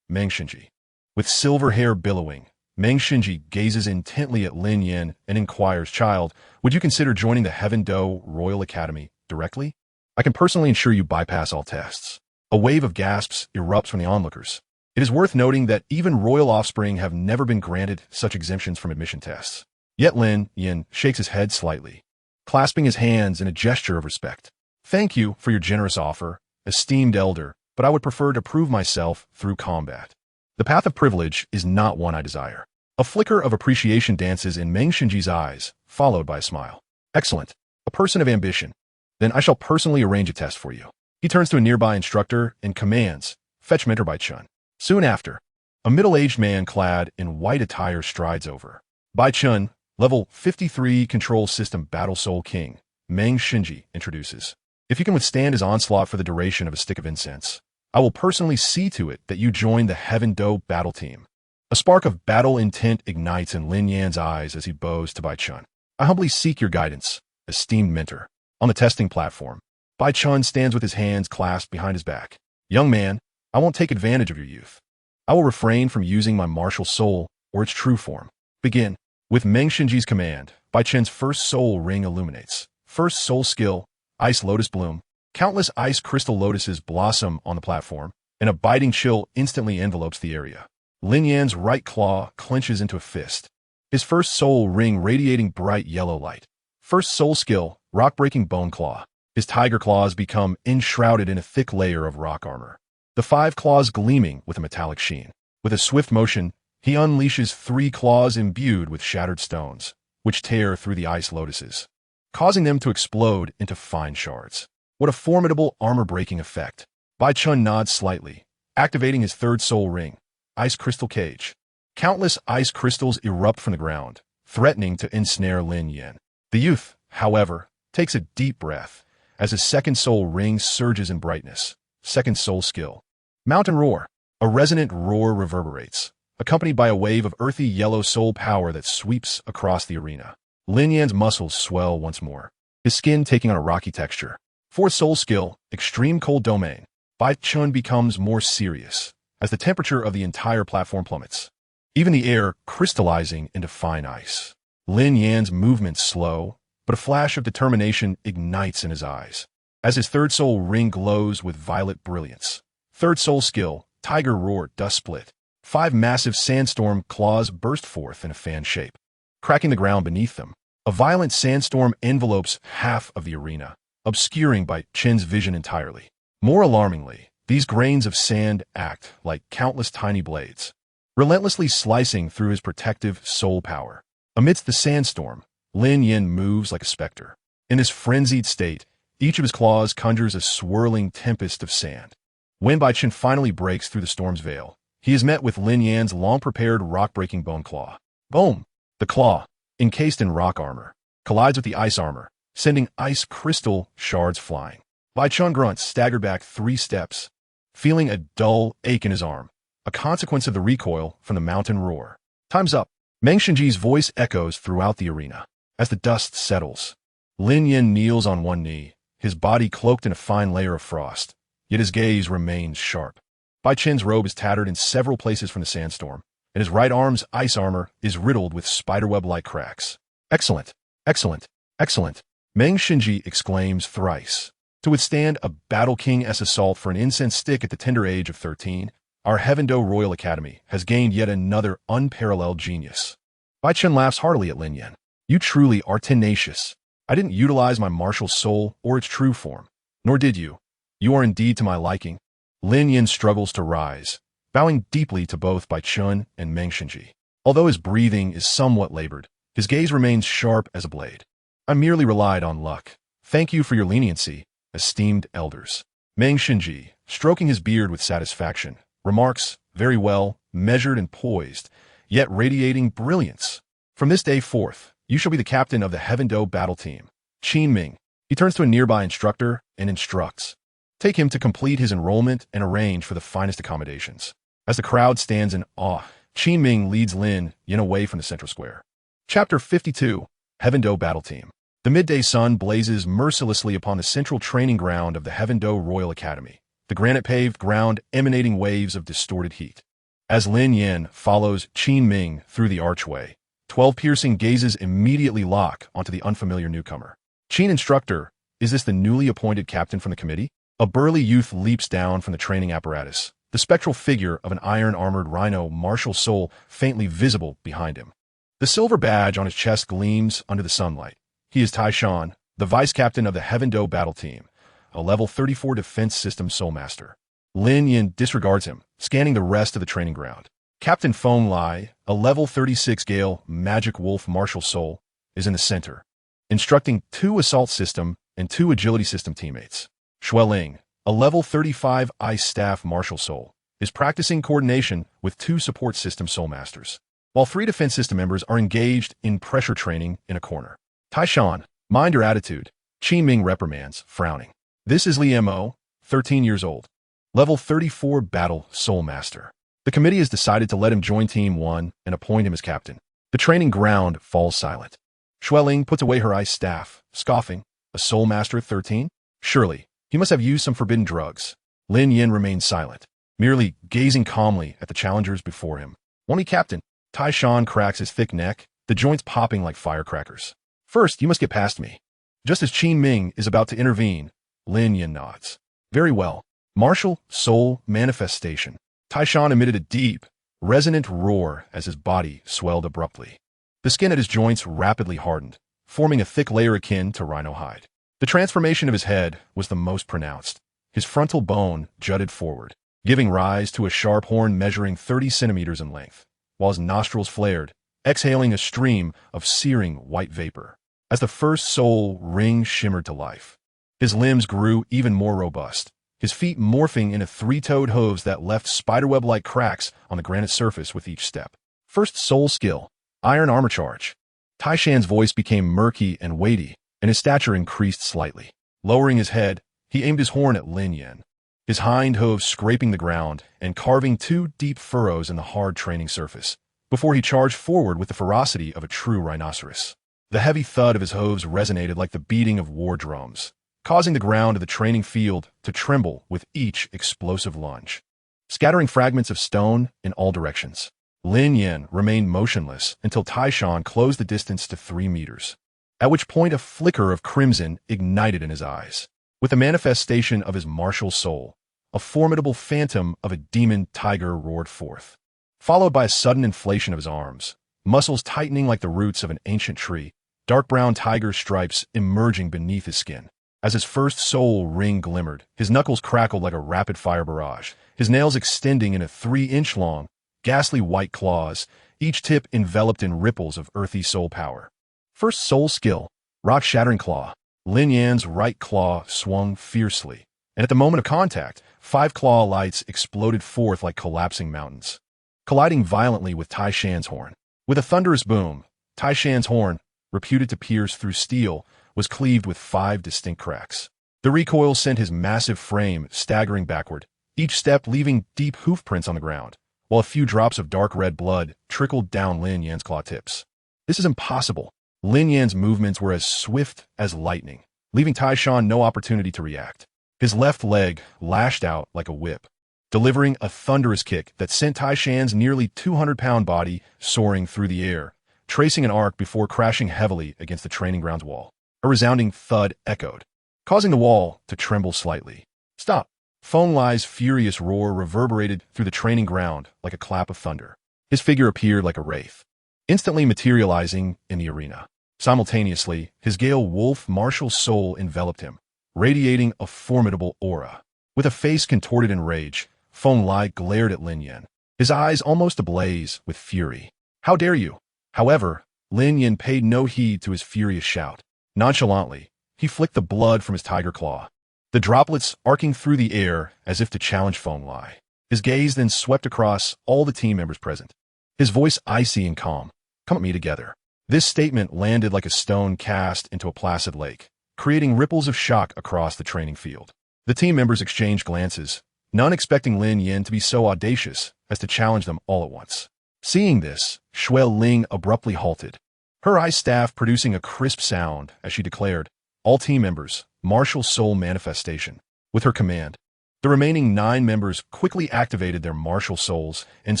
Meng Xinji. With silver hair billowing, Meng Xinji gazes intently at Lin Yan and inquires, "Child, would you consider joining the Heaven Do Royal Academy directly? I can personally ensure you bypass all tests." A wave of gasps erupts from the onlookers. It is worth noting that even royal offspring have never been granted such exemptions from admission tests. Yet Lin Yan shakes his head slightly, clasping his hands in a gesture of respect. "Thank you for your generous offer, esteemed elder, but I would prefer to prove myself through combat. The path of privilege is not one I desire." A flicker of appreciation dances in Meng Xinji's eyes, followed by a smile. "Excellent. A person of ambition. Then I shall personally arrange a test for you." He turns to a nearby instructor and commands, "Fetch mentor Bai Chun." Soon after, a middle-aged man clad in white attire strides over. Bai Chun, Level 53 Control System Battle Soul King, Meng Xinji introduces. "If you can withstand his onslaught for the duration of a stick of incense, I will personally see to it that you join the Heaven Do battle team." A spark of battle intent ignites in Lin Yan's eyes as he bows to Bai Chun. "I humbly seek your guidance, esteemed mentor." On the testing platform, Bai Chun stands with his hands clasped behind his back. "Young man, I won't take advantage of your youth. I will refrain from using my martial soul or its true form. Begin." With Meng Xinji's command, Bai Chun's first soul ring illuminates. First soul skill, Ice Lotus Bloom. Countless ice crystal lotuses blossom on the platform, and a biting chill instantly envelopes the area. Lin Yan's right claw clenches into a fist, his first soul ring radiating bright yellow light. First soul skill, Rock-Breaking Bone Claw. His tiger claws become enshrouded in a thick layer of rock armor, the 5 claws gleaming with a metallic sheen. With a swift motion, he unleashes 3 claws imbued with shattered stones, which tear through the ice lotuses, causing them to explode into fine shards. What a formidable armor-breaking effect. Bai Chun nods slightly, activating his 3rd soul ring, Ice Crystal Cage. Countless ice crystals erupt from the ground, threatening to ensnare Lin Yan. The youth, however, takes a deep breath as his 2nd soul ring surges in brightness. 2nd soul skill, Mountain Roar. A resonant roar reverberates, accompanied by a wave of earthy yellow soul power that sweeps across the arena. Lin Yan's muscles swell once more, his skin taking on a rocky texture. 4th soul skill, Extreme Cold Domain. Bai Chun becomes more serious as the temperature of the entire platform plummets, even the air crystallizing into fine ice. Lin Yan's movements slow, but a flash of determination ignites in his eyes as his 3rd soul ring glows with violet brilliance. 3rd soul skill, Tiger Roar Dust Split. 5 massive sandstorm claws burst forth in a fan shape, cracking the ground beneath them. A violent sandstorm envelopes half of the arena, obscuring Bai Chun's vision entirely. More alarmingly, these grains of sand act like countless tiny blades, relentlessly slicing through his protective soul power. Amidst the sandstorm, Lin Yan moves like a specter. In this frenzied state, each of his claws conjures a swirling tempest of sand. When Bai Chun finally breaks through the storm's veil, he is met with Lin Yan's long-prepared rock-breaking bone claw. Boom! The claw, encased in rock armor, collides with the ice armor, sending ice crystal shards flying. Bai Chun grunts, staggered back 3 steps, feeling a dull ache in his arm, a consequence of the recoil from the mountain roar. Time's up. Meng Xinji's voice echoes throughout the arena. As the dust settles, Lin Yan kneels on one knee, his body cloaked in a fine layer of frost, yet his gaze remains sharp. Bai Qin's robe is tattered in several places from the sandstorm, and his right arm's ice armor is riddled with spiderweb-like cracks. Excellent, excellent, excellent, Meng Xinji exclaims thrice. To withstand a Battle King's assault for an incense stick at the tender age of 13, our Heavendo Royal Academy has gained yet another unparalleled genius. Bai Qin laughs heartily at Lin Yan. You truly are tenacious. I didn't utilize my martial soul or its true form, nor did you. You are indeed to my liking. Lin Yan struggles to rise, bowing deeply to both Bai Qin and Meng Xinji. Although his breathing is somewhat labored, his gaze remains sharp as a blade. I merely relied on luck. Thank you for your leniency, esteemed elders. Meng Xinji, stroking his beard with satisfaction, remarks, very well, measured and poised, yet radiating brilliance. From this day forth, you shall be the captain of the Heavendo battle team. Qin Ming. He turns to a nearby instructor and instructs. Take him to complete his enrollment and arrange for the finest accommodations. As the crowd stands in awe, Qin Ming leads Lin Yan away from the central square. Chapter 52, Heavendo Battle Team. The midday sun blazes mercilessly upon the central training ground of the Heavendo Royal Academy, the granite-paved ground emanating waves of distorted heat. As Lin Yan follows Qin Ming through the archway, 12 piercing gazes immediately lock onto the unfamiliar newcomer. Qin instructor, is this the newly appointed captain from the committee? A burly youth leaps down from the training apparatus, the spectral figure of an iron-armored rhino martial soul faintly visible behind him. The silver badge on his chest gleams under the sunlight. He is Tai Shan, the vice-captain of the Heavendo battle team, a level 34 defense system soul master. Lin Yan disregards him, scanning the rest of the training ground. Captain Feng Lai, a level 36 Gale magic wolf martial soul, is in the center, instructing 2 assault system and 2 agility system teammates. Xueling, a level 35 ice staff martial soul, is practicing coordination with 2 support system soul masters, while 3 defense system members are engaged in pressure training in a corner. Tai Shan, mind your attitude, Qin Ming reprimands, frowning. This is Li Mo, 13 years old, level 34 battle soul master. The committee has decided to let him join Team 1 and appoint him as captain. The training ground falls silent. Xueling puts away her ice staff, scoffing. A soul master at 13? Surely, he must have used some forbidden drugs. Lin Yan remains silent, merely gazing calmly at the challengers before him. Only captain. Tai Shan cracks his thick neck, the joints popping like firecrackers. First, you must get past me. Just as Qin Ming is about to intervene, Lin Yan nods. Very well. Martial soul manifestation. Tai Shan emitted a deep, resonant roar as his body swelled abruptly. The skin at his joints rapidly hardened, forming a thick layer akin to rhino hide. The transformation of his head was the most pronounced. His frontal bone jutted forward, giving rise to a sharp horn measuring 30 centimeters in length, while his nostrils flared, exhaling a stream of searing white vapor. As the first soul ring shimmered to life, his limbs grew even more robust, his feet morphing into 3-toed hooves that left spiderweb-like cracks on the granite surface with each step. First soul skill, iron armor charge. Tai Shan's voice became murky and weighty, and his stature increased slightly. Lowering his head, he aimed his horn at Lin Yan, his hind hooves scraping the ground and carving 2 deep furrows in the hard training surface, before he charged forward with the ferocity of a true rhinoceros. The heavy thud of his hooves resonated like the beating of war drums, causing the ground of the training field to tremble with each explosive lunge, scattering fragments of stone in all directions. Lin Yan remained motionless until Tai Shan closed the distance to 3 meters, at which point a flicker of crimson ignited in his eyes. With the manifestation of his martial soul, a formidable phantom of a demon tiger roared forth, followed by a sudden inflation of his arms, muscles tightening like the roots of an ancient tree, dark brown tiger stripes emerging beneath his skin. As his first soul ring glimmered, his knuckles crackled like a rapid-fire barrage, his nails extending into 3-inch-long, ghastly white claws, each tip enveloped in ripples of earthy soul power. First soul skill, rock-shattering claw. Lin Yan's right claw swung fiercely, and at the moment of contact, 5 claw lights exploded forth like collapsing mountains, colliding violently with Tai Shan's horn. With a thunderous boom, Tai Shan's horn, reputed to pierce through steel, was cleaved with 5 distinct cracks. The recoil sent his massive frame staggering backward, each step leaving deep hoof prints on the ground, while a few drops of dark red blood trickled down Lin Yan's claw tips. This is impossible. Lin Yan's movements were as swift as lightning, leaving Taishan no opportunity to react. His left leg lashed out like a whip, delivering a thunderous kick that sent Taishan's nearly 200-pound body soaring through the air, tracing an arc before crashing heavily against the training grounds wall. A resounding thud echoed, causing the wall to tremble slightly. "Stop!" Feng Lai's furious roar reverberated through the training ground like a clap of thunder. His figure appeared like a wraith, instantly materializing in the arena. Simultaneously, his Gale Wolf martial soul enveloped him, radiating a formidable aura. With a face contorted in rage, Feng Lai glared at Lin Yan, his eyes almost ablaze with fury. "How dare you?" However, Lin Yan paid no heed to his furious shout. Nonchalantly, he flicked the blood from his tiger claw, the droplets arcing through the air as if to challenge Feng Lai. His gaze then swept across all the team members present, his voice icy and calm. "Come at me together." This statement landed like a stone cast into a placid lake, creating ripples of shock across the training field. The team members exchanged glances, none expecting Lin Yan to be so audacious as to challenge them all at once. Seeing this, Shui Ling abruptly halted, her ice staff producing a crisp sound as she declared, "All team members, martial soul manifestation." With her command, the remaining 9 members quickly activated their martial souls and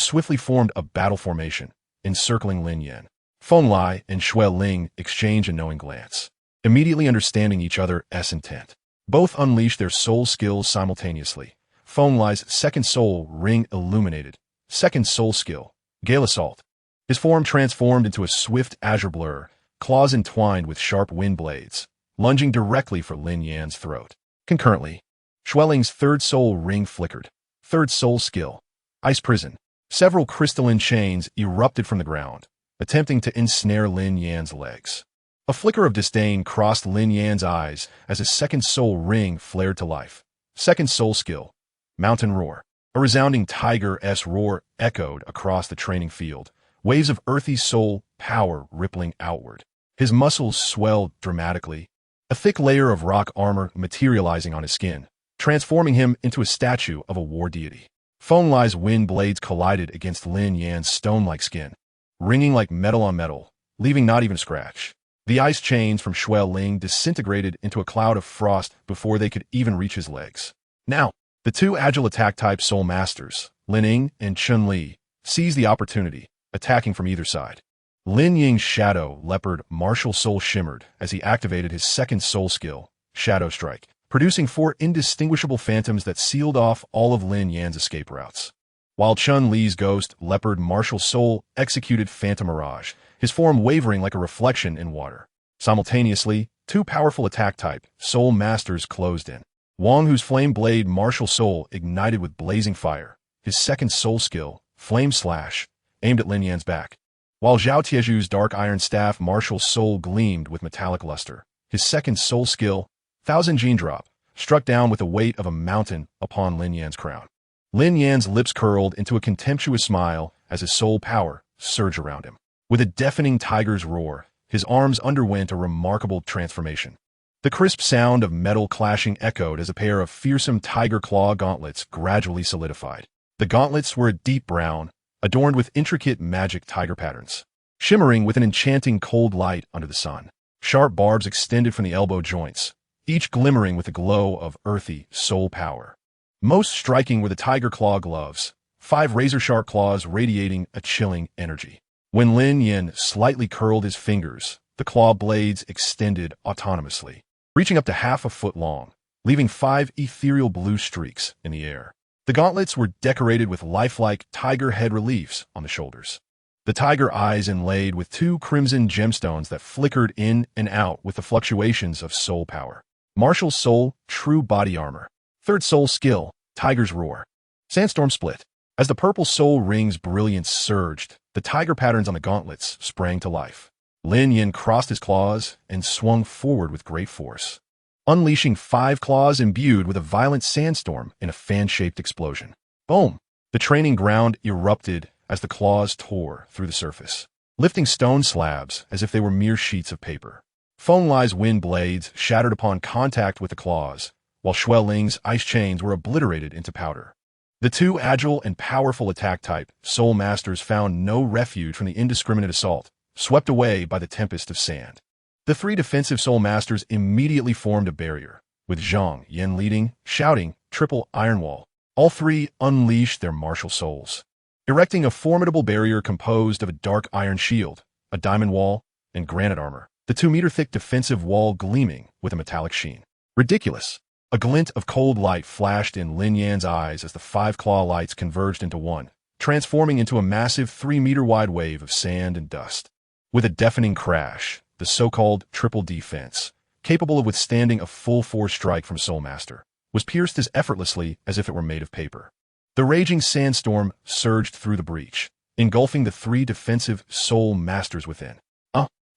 swiftly formed a battle formation, encircling Lin Yan. Feng Lai and Shui Ling exchanged a knowing glance, immediately understanding each other's intent. Both unleashed their soul skills simultaneously. Feng Lai's second soul ring illuminated. Second soul skill, Gale Assault. His form transformed into a swift azure blur, claws entwined with sharp wind blades, lunging directly for Lin Yan's throat. Concurrently, Shui Ling's third soul ring flickered. Third soul skill, Ice Prison. Several crystalline chains erupted from the ground, attempting to ensnare Lin Yan's legs. A flicker of disdain crossed Lin Yan's eyes as his second soul ring flared to life. Second soul skill, Mountain Roar. A resounding tiger-esque roar echoed across the training field, waves of earthy soul power rippling outward. His muscles swelled dramatically, a thick layer of rock armor materializing on his skin, transforming him into a statue of a war deity. Feng Lai's wind blades collided against Lin Yan's stone-like skin, ringing like metal on metal, leaving not even a scratch. The ice chains from Shui Ling disintegrated into a cloud of frost before they could even reach his legs. Now, the 2 agile attack-type soul masters, Lin Ying and Chun Li, seized the opportunity, attacking from either side. Lin Ying's shadow leopard martial soul shimmered as he activated his second soul skill, Shadow Strike, producing 4 indistinguishable phantoms that sealed off all of Lin Yan's escape routes. While Chun Li's ghost leopard martial soul executed Phantom Mirage, his form wavering like a reflection in water. Simultaneously, 2 powerful attack-type soul masters closed in. Wang Hu's flame blade martial soul ignited with blazing fire, his second soul skill, Flame Slash, aimed at Lin Yan's back, while Zhao Tieju's dark iron staff martial soul gleamed with metallic luster. His second soul skill, Thousand Gene Drop, struck down with the weight of a mountain upon Lin Yan's crown. Lin Yan's lips curled into a contemptuous smile as his soul power surged around him. With a deafening tiger's roar, his arms underwent a remarkable transformation. The crisp sound of metal clashing echoed as a pair of fearsome tiger claw gauntlets gradually solidified. The gauntlets were a deep brown, adorned with intricate magic tiger patterns, shimmering with an enchanting cold light under the sun. Sharp barbs extended from the elbow joints, each glimmering with the glow of earthy soul power. Most striking were the tiger claw gloves, 5 razor-sharp claws radiating a chilling energy. When Lin Yan slightly curled his fingers, the claw blades extended autonomously, reaching up to half a foot long, leaving 5 ethereal blue streaks in the air. The gauntlets were decorated with lifelike tiger head reliefs on the shoulders, the tiger eyes inlaid with 2 crimson gemstones that flickered in and out with the fluctuations of soul power. Martial Soul, True Body Armor. Third soul skill, Tiger's Roar. Sandstorm Split. As the purple soul ring's brilliance surged, the tiger patterns on the gauntlets sprang to life. Lin Yan crossed his claws and swung forward with great force, unleashing 5 claws imbued with a violent sandstorm in a fan-shaped explosion. Boom! The training ground erupted as the claws tore through the surface, lifting stone slabs as if they were mere sheets of paper. Feng Lai's wind blades shattered upon contact with the claws, while Shui Ling's ice chains were obliterated into powder. The two agile and powerful attack-type Soul Masters found no refuge from the indiscriminate assault, swept away by the tempest of sand. The three defensive Soul Masters immediately formed a barrier, with Zhang Yan leading, shouting, "Triple Iron Wall." All three unleashed their martial souls, erecting a formidable barrier composed of a dark iron shield, a diamond wall, and granite armor, the 2-meter-thick defensive wall gleaming with a metallic sheen. Ridiculous! A glint of cold light flashed in Lin Yan's eyes as the 5 claw lights converged into one, transforming into a massive 3-meter-wide wave of sand and dust. With a deafening crash, the so-called triple defense, capable of withstanding a full-force strike from Soul Master, was pierced as effortlessly as if it were made of paper. The raging sandstorm surged through the breach, engulfing the 3 defensive Soul Masters within.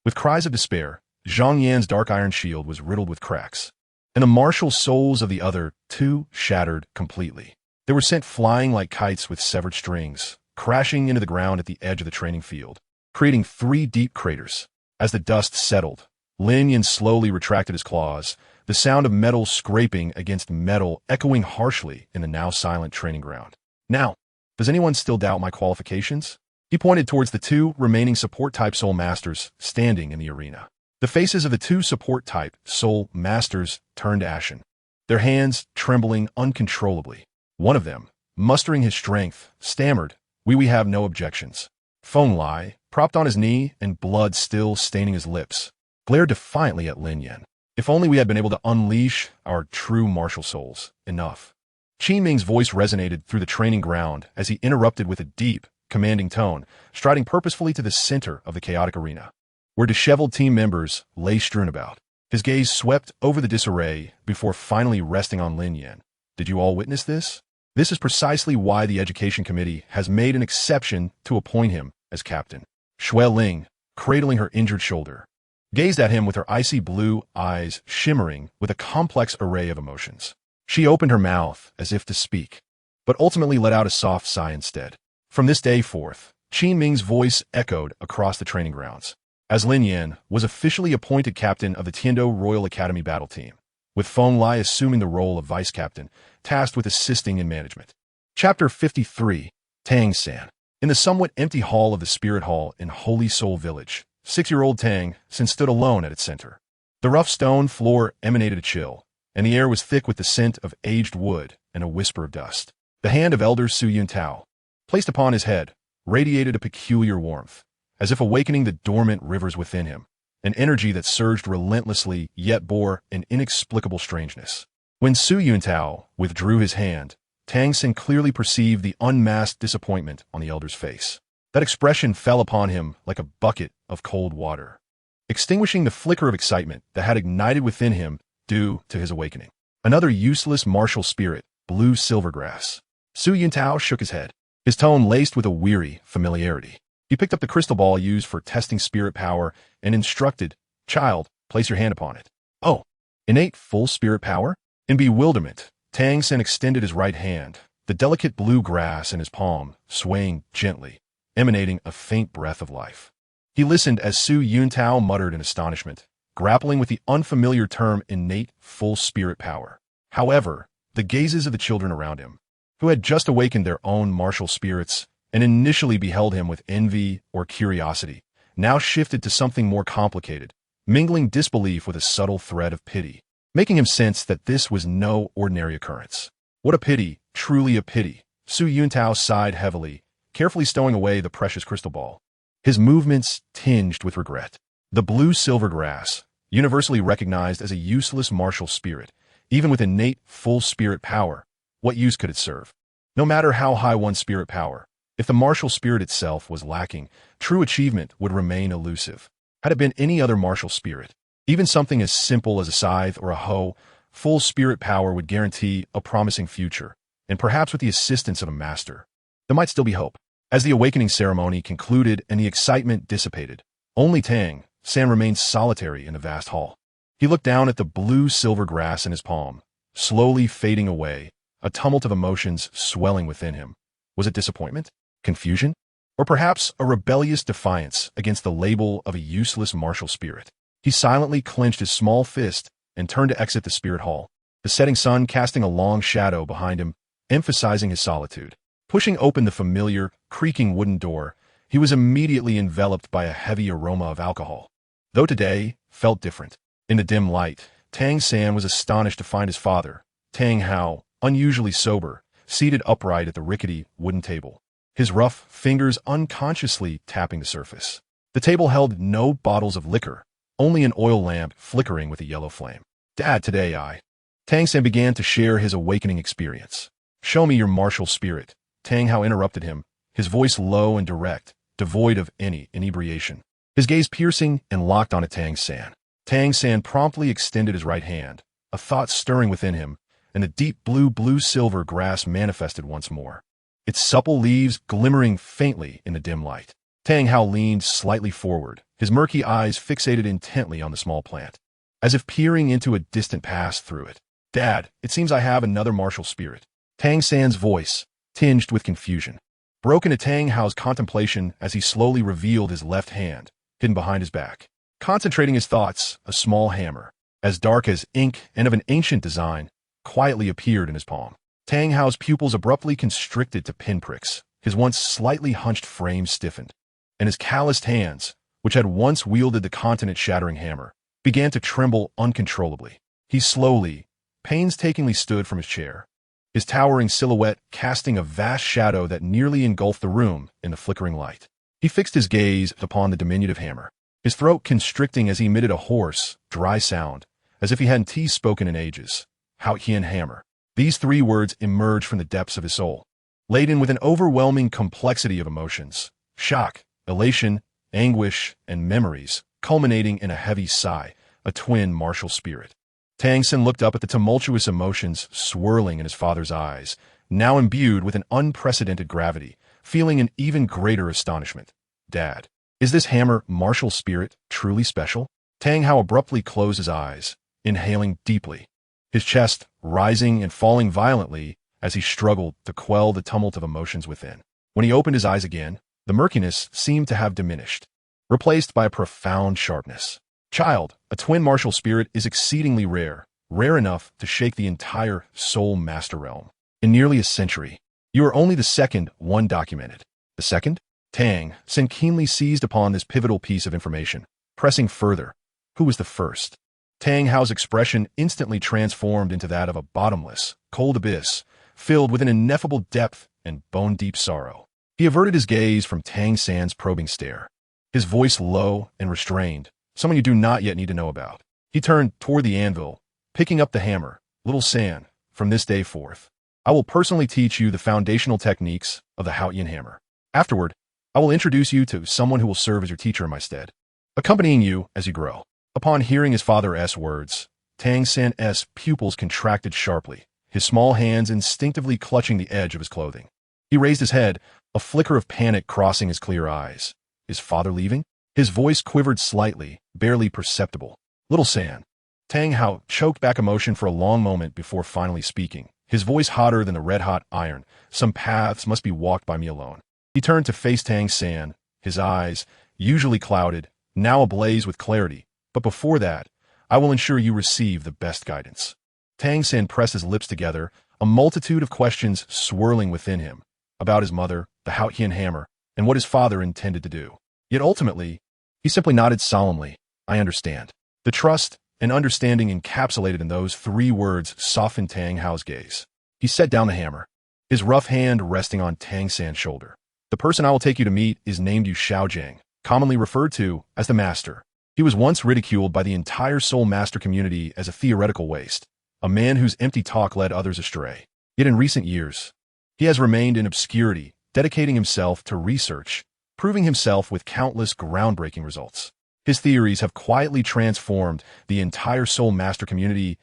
With cries of despair, Zhang Yan's dark iron shield was riddled with cracks, and the martial souls of the other 2 shattered completely. They were sent flying like kites with severed strings, crashing into the ground at the edge of the training field, creating 3 deep craters. As the dust settled, Lin Yan slowly retracted his claws, the sound of metal scraping against metal echoing harshly in the now silent training ground. "Now, does anyone still doubt my qualifications?" He pointed towards the 2 remaining support-type Soul Masters standing in the arena. The faces of the 2 support-type Soul Masters turned ashen, their hands trembling uncontrollably. One of them, mustering his strength, stammered, We have no objections." Feng Lai, propped on his knee and blood still staining his lips, glared defiantly at Lin Yan. "If only we had been able to unleash our true martial souls. Enough." Qin Ming's voice resonated through the training ground as he interrupted with a deep, commanding tone, striding purposefully to the center of the chaotic arena, where disheveled team members lay strewn about. His gaze swept over the disarray before finally resting on Lin Yan. "Did you all witness this? This is precisely why the Education Committee has made an exception to appoint him as captain." Shui Ling, cradling her injured shoulder, gazed at him with her icy blue eyes shimmering with a complex array of emotions. She opened her mouth as if to speak, but ultimately let out a soft sigh instead. From this day forth, Qin Ming's voice echoed across the training grounds, as Lin Yan was officially appointed captain of the Tiando Royal Academy battle team, with Feng Lai assuming the role of vice captain, tasked with assisting in management. Chapter 53, Tang San. In the somewhat empty hall of the Spirit Hall in Holy Soul Village, 6-year-old Tang San stood alone at its center. The rough stone floor emanated a chill, and the air was thick with the scent of aged wood and a whisper of dust. The hand of Elder Su Yuntao, placed upon his head, radiated a peculiar warmth, as if awakening the dormant rivers within him, an energy that surged relentlessly yet bore an inexplicable strangeness. When Su Yuntao withdrew his hand, Tang San clearly perceived the unmasked disappointment on the elder's face. That expression fell upon him like a bucket of cold water, extinguishing the flicker of excitement that had ignited within him due to his awakening. Another useless martial spirit, blue silvergrass. Su Yuntao shook his head, his tone laced with a weary familiarity. He picked up the crystal ball used for testing spirit power and instructed, "Child, place your hand upon it." "Oh, innate full spirit power?" In bewilderment, Tang San extended his right hand, the delicate blue grass in his palm swaying gently, emanating a faint breath of life. He listened as Su Yuntao muttered in astonishment, grappling with the unfamiliar term innate full spirit power. However, the gazes of the children around him, who had just awakened their own martial spirits and initially beheld him with envy or curiosity, now shifted to something more complicated, mingling disbelief with a subtle thread of pity, making him sense that this was no ordinary occurrence. "What a pity, truly a pity." Su Yuntao sighed heavily, carefully stowing away the precious crystal ball, his movements tinged with regret. The blue silvergrass, universally recognized as a useless martial spirit, even with innate full spirit power, what use could it serve? No matter how high one's spirit power, if the martial spirit itself was lacking, true achievement would remain elusive. Had it been any other martial spirit, even something as simple as a scythe or a hoe, full spirit power would guarantee a promising future, and perhaps with the assistance of a master, there might still be hope. As the awakening ceremony concluded and the excitement dissipated, only Tang San remained solitary in the vast hall. He looked down at the blue silver grass in his palm, slowly fading away, a tumult of emotions swelling within him. Was it disappointment? Confusion? Or perhaps a rebellious defiance against the label of a useless martial spirit? He silently clenched his small fist and turned to exit the spirit hall, the setting sun casting a long shadow behind him emphasizing his solitude. Pushing open the familiar, creaking wooden door, he was immediately enveloped by a heavy aroma of alcohol. Though today felt different. In the dim light, Tang San was astonished to find his father, Tang Hao, unusually sober, seated upright at the rickety wooden table, his rough fingers unconsciously tapping the surface. The table held no bottles of liquor, only an oil lamp flickering with a yellow flame. "Dad, today Tang San began to share his awakening experience. "Show me your martial spirit," Tang Hao interrupted him, his voice low and direct, devoid of any inebriation. His gaze piercing and locked on Tang San. Tang San promptly extended his right hand, a thought stirring within him, and the deep blue-silver grass manifested once more, its supple leaves glimmering faintly in the dim light. Tang Hao leaned slightly forward, his murky eyes fixated intently on the small plant, as if peering into a distant past through it. "Dad, it seems I have another martial spirit." Tang San's voice, tinged with confusion, broke into Tang Hao's contemplation as he slowly revealed his left hand, hidden behind his back. Concentrating his thoughts, a small hammer, as dark as ink and of an ancient design, quietly appeared in his palm. Tang Hao's pupils abruptly constricted to pinpricks, his once slightly hunched frame stiffened, and his calloused hands, which had once wielded the continent-shattering hammer, began to tremble uncontrollably. He slowly, painstakingly stood from his chair, his towering silhouette casting a vast shadow that nearly engulfed the room in the flickering light. He fixed his gaze upon the diminutive hammer, his throat constricting as he emitted a hoarse, dry sound, as if he hadn't spoken in ages. "Haotian hammer." These three words emerged from the depths of his soul, laden with an overwhelming complexity of emotions: shock, elation, anguish, and memories, culminating in a heavy sigh, a twin martial spirit. Tang San looked up at the tumultuous emotions swirling in his father's eyes, now imbued with an unprecedented gravity, feeling an even greater astonishment. "Dad, is this hammer martial spirit truly special?" Tang Hao abruptly closed his eyes, inhaling deeply, his chest rising and falling violently as he struggled to quell the tumult of emotions within. When he opened his eyes again, the murkiness seemed to have diminished, replaced by a profound sharpness. "Child, a twin martial spirit is exceedingly rare, rare enough to shake the entire Soul Master realm. In nearly a century, you are only the second one documented." "The second?" Tang San keenly seized upon this pivotal piece of information, pressing further. "Who was the first?" Tang Hao's expression instantly transformed into that of a bottomless, cold abyss, filled with an ineffable depth and bone-deep sorrow. He averted his gaze from Tang San's probing stare, his voice low and restrained. "Someone you do not yet need to know about." He turned toward the anvil, picking up the hammer. "Little San, from this day forth, I will personally teach you the foundational techniques of the Haotian hammer. Afterward, I will introduce you to someone who will serve as your teacher in my stead, accompanying you as you grow." Upon hearing his father's words, Tang San's pupils contracted sharply, his small hands instinctively clutching the edge of his clothing. He raised his head, a flicker of panic crossing his clear eyes. Is father leaving? His voice quivered slightly, barely perceptible. "Little San." Tang Hao choked back emotion for a long moment before finally speaking, his voice hotter than the red-hot iron. "Some paths must be walked by me alone." He turned to face Tang San, his eyes, usually clouded, now ablaze with clarity. "But before that, I will ensure you receive the best guidance." Tang San pressed his lips together, a multitude of questions swirling within him, about his mother, the Haotian hammer, and what his father intended to do. Yet ultimately, he simply nodded solemnly. "I understand." The trust and understanding encapsulated in those three words softened Tang Hao's gaze. He set down the hammer, his rough hand resting on Tang San's shoulder. "The person I will take you to meet is named Yu Xiaogang, commonly referred to as the Master. He was once ridiculed by the entire Soul Master community as a theoretical waste, a man whose empty talk led others astray. Yet in recent years, he has remained in obscurity, dedicating himself to research, proving himself with countless groundbreaking results. His theories have quietly transformed the entire Soul Master community's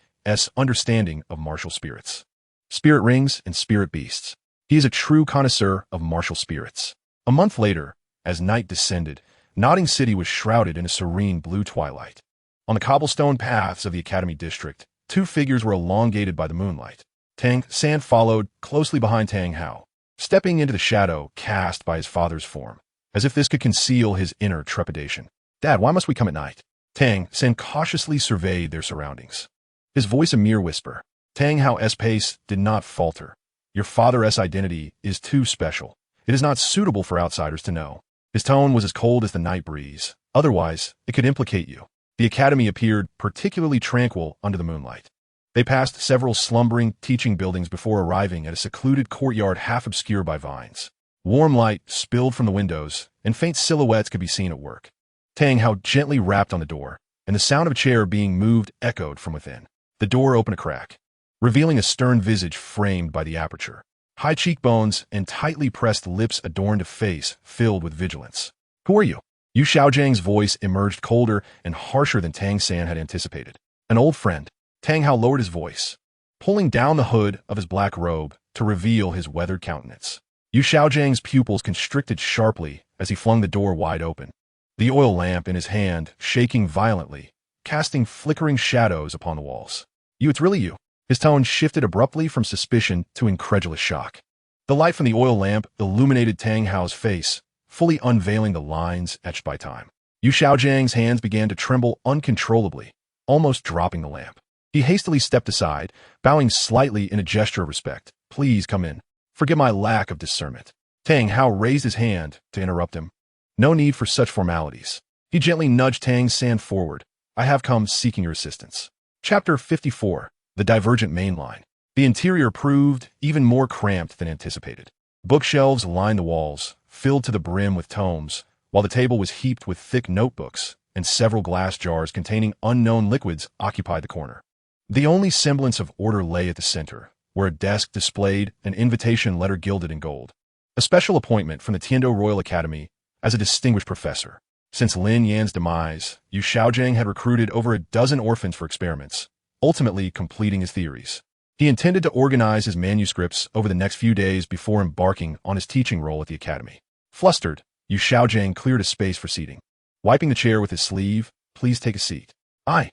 understanding of martial spirits, spirit rings, and spirit beasts. He is a true connoisseur of martial spirits." A month later, as night descended, Nodding City was shrouded in a serene blue twilight. On the cobblestone paths of the Academy District, two figures were elongated by the moonlight. Tang San followed closely behind Tang Hao, stepping into the shadow cast by his father's form, as if this could conceal his inner trepidation. "Dad, why must we come at night?" Tang San cautiously surveyed their surroundings, his voice a mere whisper. Tang Hao's pace did not falter. Your father's identity is too special. It is not suitable for outsiders to know. His tone was as cold as the night breeze. Otherwise, it could implicate you. The academy appeared particularly tranquil under the moonlight. They passed several slumbering teaching buildings before arriving at a secluded courtyard half obscured by vines. Warm light spilled from the windows, and faint silhouettes could be seen at work. Tang Hao gently rapped on the door, and the sound of a chair being moved echoed from within. The door opened a crack, revealing a stern visage framed by the aperture. High cheekbones and tightly pressed lips adorned a face filled with vigilance. "Who are you?" Yu Xiaogang's voice emerged colder and harsher than Tang San had anticipated. "An old friend." Tang Hao lowered his voice, pulling down the hood of his black robe to reveal his weathered countenance. Yu Xiaogang's pupils constricted sharply as he flung the door wide open, the oil lamp in his hand shaking violently, casting flickering shadows upon the walls. "You, it's really you." His tone shifted abruptly from suspicion to incredulous shock. The light from the oil lamp illuminated Tang Hao's face, fully unveiling the lines etched by time. Yu Xiaogang's hands began to tremble uncontrollably, almost dropping the lamp. He hastily stepped aside, bowing slightly in a gesture of respect. "Please come in. Forgive my lack of discernment." Tang Hao raised his hand to interrupt him. "No need for such formalities." He gently nudged Tang San forward. "I have come seeking your assistance." Chapter 54. The Divergent Mainline. The interior proved even more cramped than anticipated. Bookshelves lined the walls, filled to the brim with tomes, while the table was heaped with thick notebooks, and several glass jars containing unknown liquids occupied the corner. The only semblance of order lay at the center, where a desk displayed an invitation letter gilded in gold. A special appointment from the Tiando Royal Academy as a distinguished professor. Since Lin Yan's demise, Yu Xiaogang had recruited over a dozen orphans for experiments, ultimately completing his theories. He intended to organize his manuscripts over the next few days before embarking on his teaching role at the academy. Flustered, Yu Xiaogang cleared a space for seating. Wiping the chair with his sleeve, "Please take a seat." I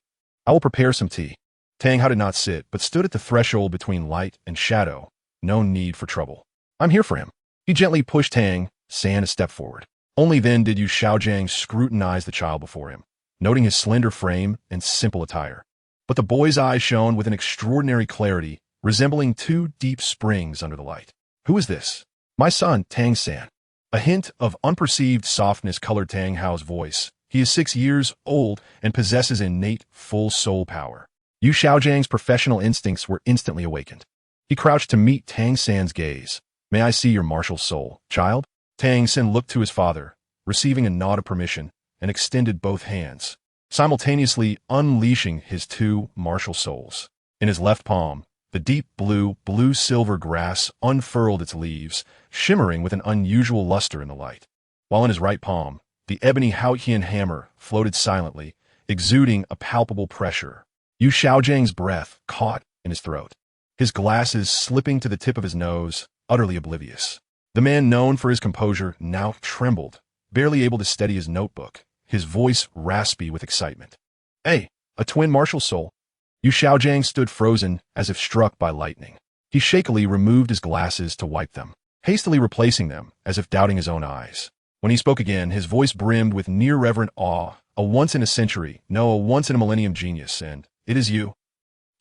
will prepare some tea." Tang Hao did not sit, but stood at the threshold between light and shadow. No need for trouble. "I'm here for him." He gently pushed Tang San a step forward. Only then did Yu Xiaogang scrutinize the child before him, noting his slender frame and simple attire. But the boy's eyes shone with an extraordinary clarity, resembling two deep springs under the light. "Who is this?" "My son, Tang San." A hint of unperceived softness colored Tang Hao's voice. He is 6 years old and possesses innate full soul power. Yu Xiaogang's professional instincts were instantly awakened. He crouched to meet Tang San's gaze. "May I see your martial soul, child?" Tang San looked to his father, receiving a nod of permission, and extended both hands, simultaneously unleashing his two martial souls. In his left palm, the deep blue-silver grass unfurled its leaves, shimmering with an unusual luster in the light, while in his right palm, the ebony Haotian hammer floated silently, exuding a palpable pressure. Yu Xiaogang's breath caught in his throat, his glasses slipping to the tip of his nose, utterly oblivious. The man known for his composure now trembled, barely able to steady his notebook, his voice raspy with excitement. "Hey, a twin martial soul." Yu Xiaogang stood frozen as if struck by lightning. He shakily removed his glasses to wipe them, hastily replacing them as if doubting his own eyes. When he spoke again, his voice brimmed with near-reverent awe, "A once-in-a-century, no, a once-in-a-millennium genius, and it is you."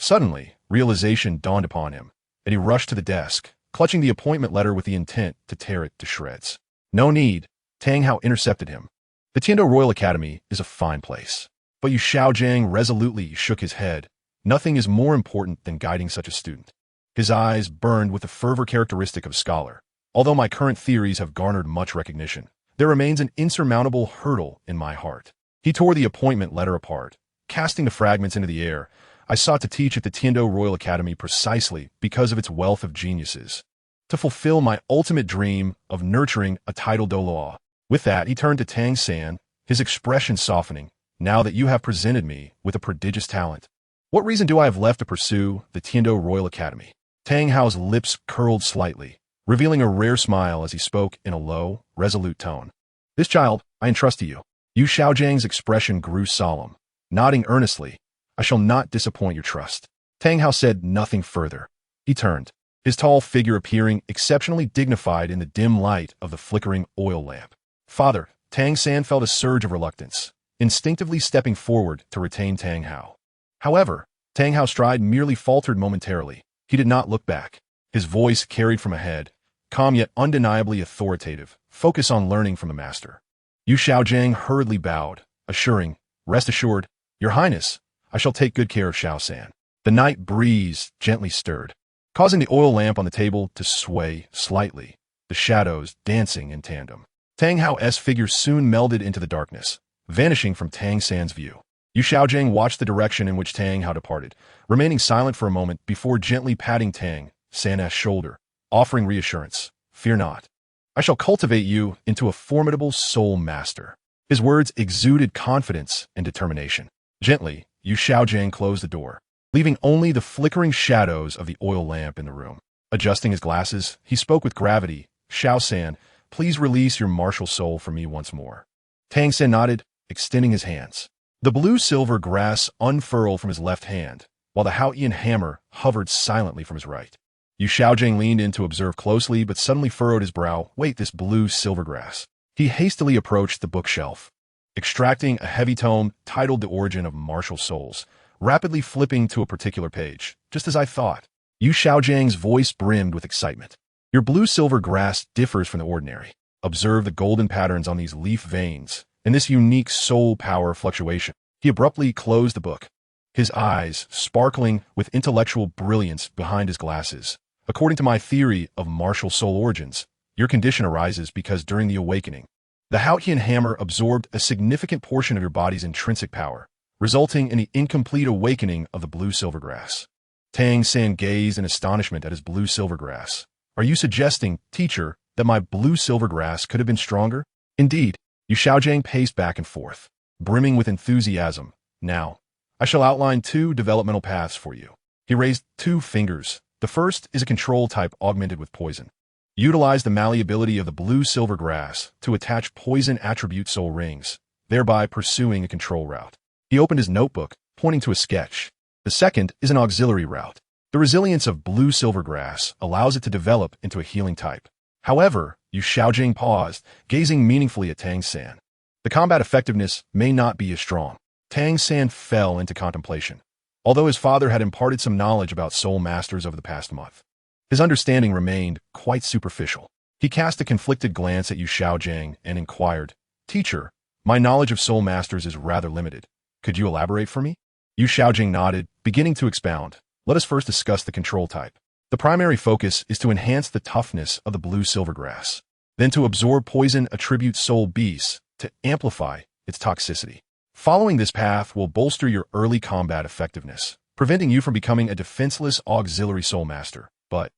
Suddenly, realization dawned upon him, and he rushed to the desk, clutching the appointment letter with the intent to tear it to shreds. "No need," Tang Hao intercepted him. "The Tiando Royal Academy is a fine place." But Yu Xiaogang resolutely shook his head. Nothing is more important than guiding such a student. His eyes burned with the fervor characteristic of a scholar. "Although my current theories have garnered much recognition, there remains an insurmountable hurdle in my heart." He tore the appointment letter apart, casting the fragments into the air. "I sought to teach at the Tiando Royal Academy precisely because of its wealth of geniuses, to fulfill my ultimate dream of nurturing a titled Douluo." With that, he turned to Tang San, his expression softening. "Now that you have presented me with a prodigious talent, what reason do I have left to pursue the Tiando Royal Academy?" Tang Hao's lips curled slightly, revealing a rare smile as he spoke in a low, resolute tone. "This child I entrust to you." Yu Xiaogang's expression grew solemn. Nodding earnestly, "I shall not disappoint your trust." Tang Hao said nothing further. He turned, his tall figure appearing exceptionally dignified in the dim light of the flickering oil lamp. "Father," Tang San felt a surge of reluctance, instinctively stepping forward to retain Tang Hao. However, Tang Hao's stride merely faltered momentarily. He did not look back. His voice carried from ahead, calm yet undeniably authoritative. Focus on learning from the master. Yu Xiaogang hurriedly bowed, assuring, "Rest assured, Your Highness, I shall take good care of Xiao-san." The night breeze gently stirred, causing the oil lamp on the table to sway slightly, the shadows dancing in tandem. Tang Hao's figure soon melded into the darkness, vanishing from Tang San's view. Yu Xiaogang watched the direction in which Tang Hao departed, remaining silent for a moment before gently patting Tang San's shoulder, offering reassurance. "Fear not. I shall cultivate you into a formidable soul master." His words exuded confidence and determination. Gently, Yu Xiaogang closed the door, leaving only the flickering shadows of the oil lamp in the room. Adjusting his glasses, he spoke with gravity. "Xiao-san, please release your martial soul for me once more." Tang San nodded, extending his hands. The blue-silver grass unfurled from his left hand, while the Haotian hammer hovered silently from his right. Yu Xiaogang leaned in to observe closely, but suddenly furrowed his brow. "Wait, this blue-silver grass." He hastily approached the bookshelf, extracting a heavy tome titled The Origin of Martial Souls, rapidly flipping to a particular page. "Just as I thought." Yu Xiaojiang's voice brimmed with excitement. "Your blue-silver grass differs from the ordinary. Observe the golden patterns on these leaf veins, and this unique soul power fluctuation." He abruptly closed the book, his eyes sparkling with intellectual brilliance behind his glasses. "According to my theory of martial soul origins, your condition arises because during the awakening, the Haotian hammer absorbed a significant portion of your body's intrinsic power, resulting in the incomplete awakening of the blue-silver grass." Tang San gazed in astonishment at his blue-silver grass. "Are you suggesting, teacher, that my blue-silver grass could have been stronger?" "Indeed." Yu Xiaogang paced back and forth, brimming with enthusiasm. "Now, I shall outline 2 developmental paths for you." He raised 2 fingers. "The first is a control type augmented with poison. Utilize the malleability of the blue-silver grass to attach poison attribute soul rings, thereby pursuing a control route." He opened his notebook, pointing to a sketch. "The second is an auxiliary route. The resilience of blue-silver grass allows it to develop into a healing type." However, Yu Xiaogang paused, gazing meaningfully at Tang San. "The combat effectiveness may not be as strong." Tang San fell into contemplation. Although his father had imparted some knowledge about soul masters over the past month, his understanding remained quite superficial. He cast a conflicted glance at Yu Xiaogang and inquired, "Teacher, my knowledge of soul masters is rather limited. Could you elaborate for me?" Yu Xiaogang nodded, beginning to expound. "Let us first discuss the control type. The primary focus is to enhance the toughness of the blue-silver grass, then to absorb poison attribute soul beasts to amplify its toxicity. Following this path will bolster your early combat effectiveness, preventing you from becoming a defenseless auxiliary soul master. But..."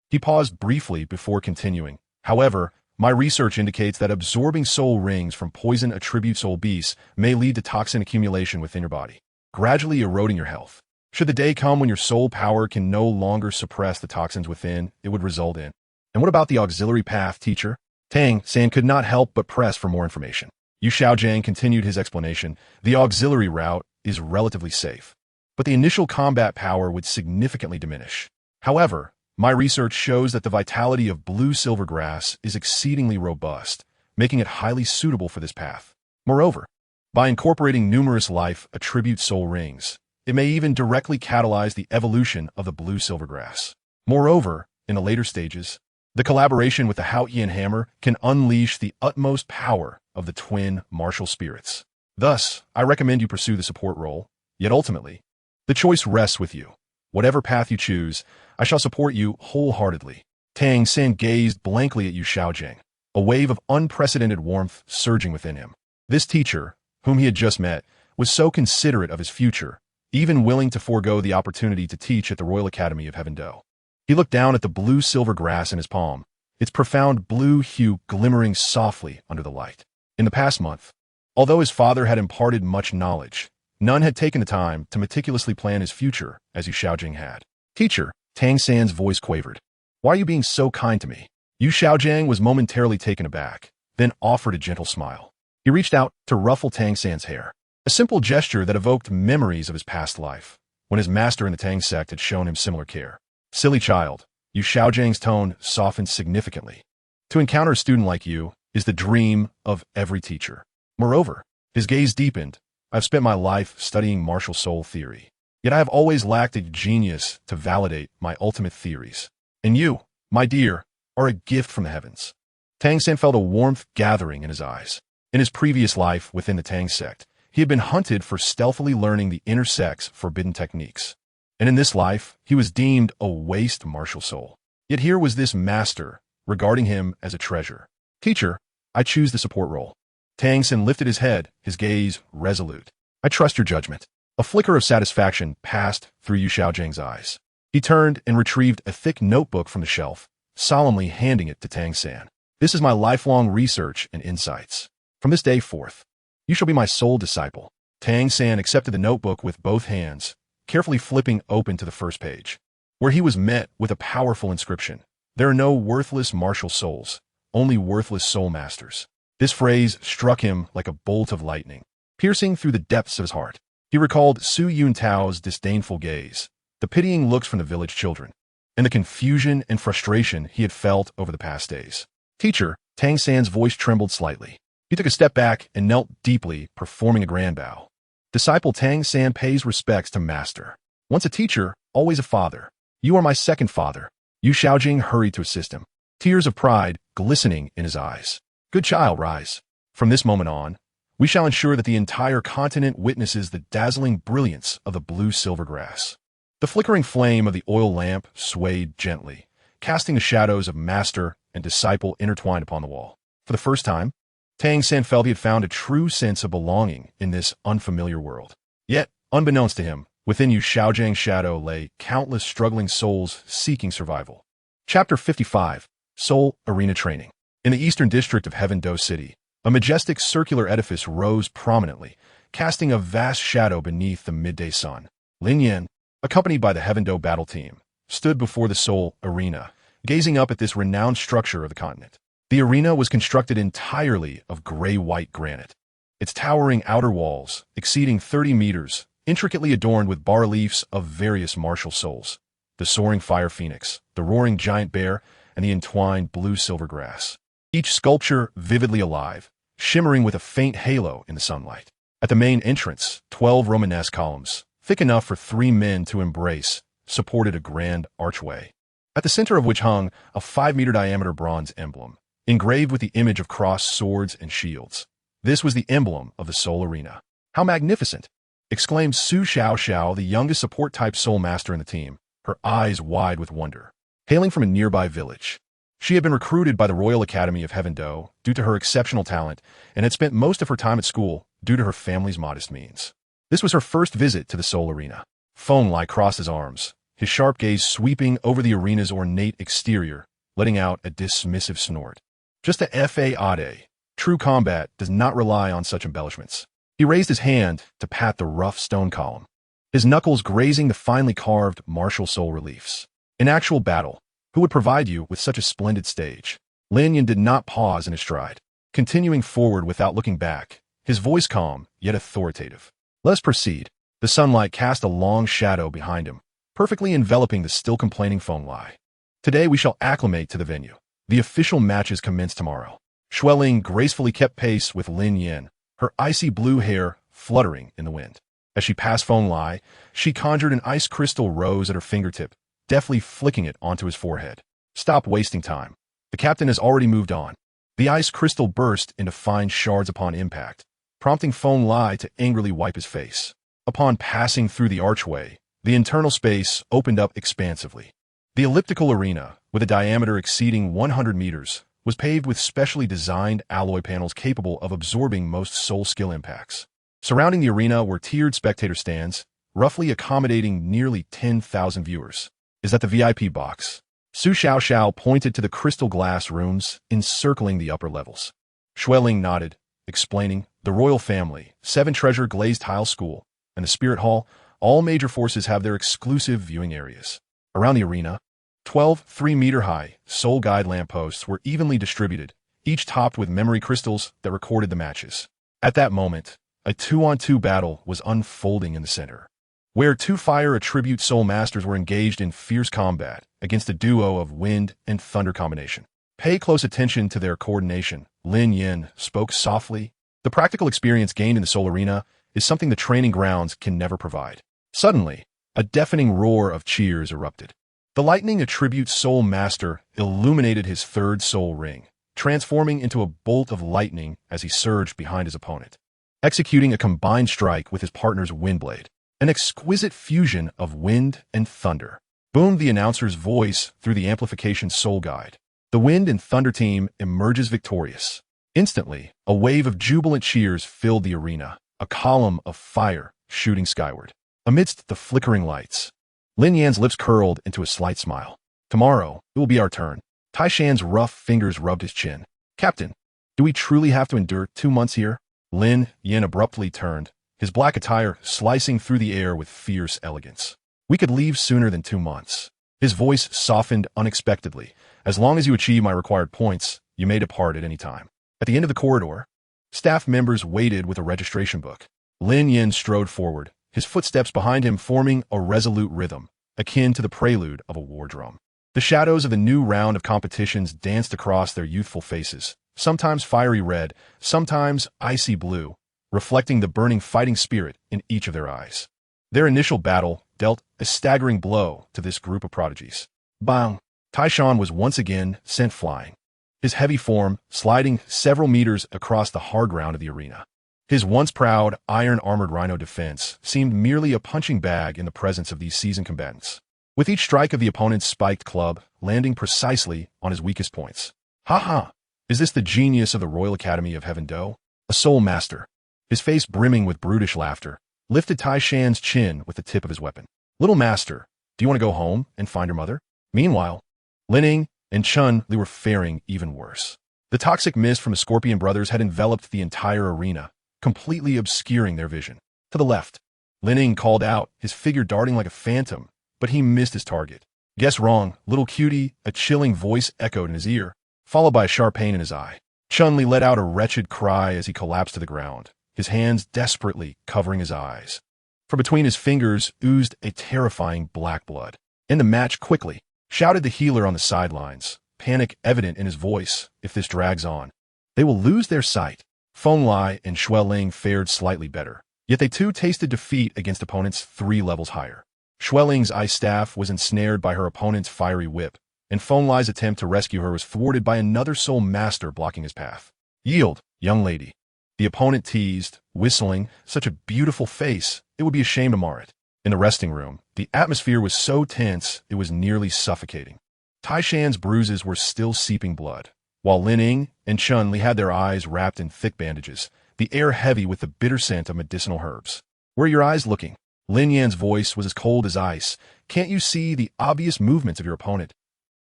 He paused briefly before continuing. "However, my research indicates that absorbing soul rings from poison attribute soul beasts may lead to toxin accumulation within your body, gradually eroding your health. Should the day come when your soul power can no longer suppress the toxins within, it would result in..." "And what about the auxiliary path, teacher?" Tang San could not help but press for more information. Yu Xiaogang continued his explanation. "The auxiliary route is relatively safe, but the initial combat power would significantly diminish. However, my research shows that the vitality of blue-silver grass is exceedingly robust, making it highly suitable for this path. Moreover, by incorporating numerous life attribute soul rings, it may even directly catalyze the evolution of the blue-silver grass. Moreover, in the later stages, the collaboration with the Haotian hammer can unleash the utmost power of the twin martial spirits. Thus, I recommend you pursue the support role, yet ultimately, the choice rests with you. Whatever path you choose, I shall support you wholeheartedly." Tang San gazed blankly at Yu Xiaogang, a wave of unprecedented warmth surging within him. This teacher, whom he had just met, was so considerate of his future, even willing to forego the opportunity to teach at the Royal Academy of Heaven Do. He looked down at the blue-silver grass in his palm, its profound blue hue glimmering softly under the light. In the past month, although his father had imparted much knowledge, none had taken the time to meticulously plan his future as Yu Xiaogang had. "Teacher," Tang San's voice quavered, "why are you being so kind to me?" Yu Xiaogang was momentarily taken aback, then offered a gentle smile. He reached out to ruffle Tang San's hair, a simple gesture that evoked memories of his past life, when his master in the Tang sect had shown him similar care. "Silly child," Yu Xiaojiang's tone softened significantly. "To encounter a student like you is the dream of every teacher." Moreover, his gaze deepened. "I've spent my life studying martial soul theory, yet I have always lacked a genius to validate my ultimate theories. And you, my dear, are a gift from the heavens. Tang San felt a warmth gathering in his eyes. In his previous life within the Tang sect, he had been hunted for stealthily learning the inner sect's forbidden techniques. And in this life, he was deemed a waste martial soul. Yet here was this master, regarding him as a treasure. Teacher, I choose the support role. Tang San lifted his head, his gaze resolute. I trust your judgment. A flicker of satisfaction passed through Yu Xiaogang's eyes. He turned and retrieved a thick notebook from the shelf, solemnly handing it to Tang San. This is my lifelong research and insights. From this day forth, you shall be my sole disciple. Tang San accepted the notebook with both hands, carefully flipping open to the first page, where he was met with a powerful inscription. There are no worthless martial souls, only worthless soul masters. This phrase struck him like a bolt of lightning, piercing through the depths of his heart. He recalled Su Yuntao's disdainful gaze, the pitying looks from the village children, and the confusion and frustration he had felt over the past days. Teacher, Tang San's voice trembled slightly. He took a step back and knelt deeply, performing a grand bow. Disciple Tang San pays respects to master. Once a teacher, always a father. You are my second father. Yu Xiaojing hurried to assist him, tears of pride glistening in his eyes. Good child, rise. From this moment on, we shall ensure that the entire continent witnesses the dazzling brilliance of the blue-silver grass. The flickering flame of the oil lamp swayed gently, casting the shadows of master and disciple intertwined upon the wall. For the first time, Tang San felt he had found a true sense of belonging in this unfamiliar world. Yet, unbeknownst to him, within Yu Xiaojang's shadow lay countless struggling souls seeking survival. Chapter 55, Soul Arena Training. In the eastern district of Heaven Do City, a majestic circular edifice rose prominently, casting a vast shadow beneath the midday sun. Lin Yan, accompanied by the Heaven Do battle team, stood before the Soul Arena, gazing up at this renowned structure of the continent. The arena was constructed entirely of gray-white granite, its towering outer walls, exceeding 30 meters, intricately adorned with bas-reliefs of various martial souls, the soaring fire phoenix, the roaring giant bear, and the entwined blue-silver grass. Each sculpture vividly alive, shimmering with a faint halo in the sunlight. At the main entrance, 12 Romanesque columns, thick enough for 3 men to embrace, supported a grand archway, at the center of which hung a 5-meter diameter bronze emblem, engraved with the image of crossed swords and shields. This was the emblem of the Soul Arena. How magnificent! Exclaimed Su Xiaoxiao, the youngest support-type soul master in the team, her eyes wide with wonder. Hailing from a nearby village, she had been recruited by the Royal Academy of Heaven Do due to her exceptional talent and had spent most of her time at school due to her family's modest means. This was her first visit to the Soul Arena. Feng Lai crossed his arms, his sharp gaze sweeping over the arena's ornate exterior, letting out a dismissive snort. Just a fa-ade. True combat does not rely on such embellishments. He raised his hand to pat the rough stone column, his knuckles grazing the finely carved martial soul reliefs. In actual battle, who would provide you with such a splendid stage? Lin Yan did not pause in his stride, continuing forward without looking back, his voice calm, yet authoritative. Let us proceed. The sunlight cast a long shadow behind him, perfectly enveloping the still complaining Feng Lai. Today we shall acclimate to the venue. The official matches commence tomorrow. Xueling gracefully kept pace with Lin Yan, her icy blue hair fluttering in the wind. As she passed Feng Lai, she conjured an ice crystal rose at her fingertip, deftly flicking it onto his forehead. Stop wasting time. The captain has already moved on. The ice crystal burst into fine shards upon impact, prompting Feng Lai to angrily wipe his face. Upon passing through the archway, the internal space opened up expansively. The elliptical arena, with a diameter exceeding 100 meters, was paved with specially designed alloy panels capable of absorbing most soul skill impacts. Surrounding the arena were tiered spectator stands, roughly accommodating nearly 10,000 viewers. Is that the VIP box? Su Xiaoxiao pointed to the crystal glass rooms encircling the upper levels. Xueling nodded, explaining, the royal family, 7 treasure glazed tile school, and the spirit hall, all major forces have their exclusive viewing areas. Around the arena, 12 3-meter-high soul guide lampposts were evenly distributed, each topped with memory crystals that recorded the matches. At that moment, a 2-on-2 battle was unfolding in the center, where 2 fire attribute soul masters were engaged in fierce combat against a duo of wind and thunder combination. Pay close attention to their coordination, Lin Yan spoke softly. The practical experience gained in the Soul Arena is something the training grounds can never provide. Suddenly, a deafening roar of cheers erupted. The lightning attribute Soul Master illuminated his third soul ring, transforming into a bolt of lightning as he surged behind his opponent, executing a combined strike with his partner's Windblade, an exquisite fusion of wind and thunder. Boomed the announcer's voice through the amplification soul guide. The Wind and Thunder team emerges victorious. Instantly, a wave of jubilant cheers filled the arena, a column of fire shooting skyward. Amidst the flickering lights, Lin Yan's lips curled into a slight smile. Tomorrow, it will be our turn. Tai Shan's rough fingers rubbed his chin. Captain, do we truly have to endure 2 months here? Lin Yan abruptly turned, his black attire slicing through the air with fierce elegance. We could leave sooner than 2 months. His voice softened unexpectedly. As long as you achieve my required points, you may depart at any time. At the end of the corridor, staff members waited with a registration book. Lin Yan strode forward, his footsteps behind him forming a resolute rhythm, akin to the prelude of a war drum. The shadows of the new round of competitions danced across their youthful faces, sometimes fiery red, sometimes icy blue, reflecting the burning fighting spirit in each of their eyes. Their initial battle dealt a staggering blow to this group of prodigies. Bang! Tai Shan was once again sent flying, his heavy form sliding several meters across the hard ground of the arena. His once proud, iron-armored rhino defense seemed merely a punching bag in the presence of these seasoned combatants, with each strike of the opponent's spiked club landing precisely on his weakest points. Ha ha! Is this the genius of the Royal Academy of Heaven Do? A Soul Master, his face brimming with brutish laughter, lifted Tai Shan's chin with the tip of his weapon. Little master, do you want to go home and find your mother? Meanwhile, Lin Ying and Chun Li were faring even worse. The toxic mist from the Scorpion Brothers had enveloped the entire arena, completely obscuring their vision. To the left, Lin Ying called out, his figure darting like a phantom, but he missed his target. Guess wrong, little cutie, a chilling voice echoed in his ear, followed by a sharp pain in his eye. Chun Li let out a wretched cry as he collapsed to the ground, his hands desperately covering his eyes. From between his fingers oozed a terrifying black blood. End the match quickly, shouted the healer on the sidelines, panic evident in his voice. If this drags on, they will lose their sight. Feng Lai and Shui Ling fared slightly better, yet they too tasted defeat against opponents 3 levels higher. Shui Ling's ice staff was ensnared by her opponent's fiery whip, and Feng Lai's attempt to rescue her was thwarted by another soul master blocking his path. Yield, young lady. The opponent teased, whistling, such a beautiful face, it would be a shame to mar it. In the resting room, the atmosphere was so tense it was nearly suffocating. Tai Shan's bruises were still seeping blood, while Lin Ying and Chun Li had their eyes wrapped in thick bandages, the air heavy with the bitter scent of medicinal herbs. Where are your eyes looking? Lin Yan's voice was as cold as ice. Can't you see the obvious movements of your opponent?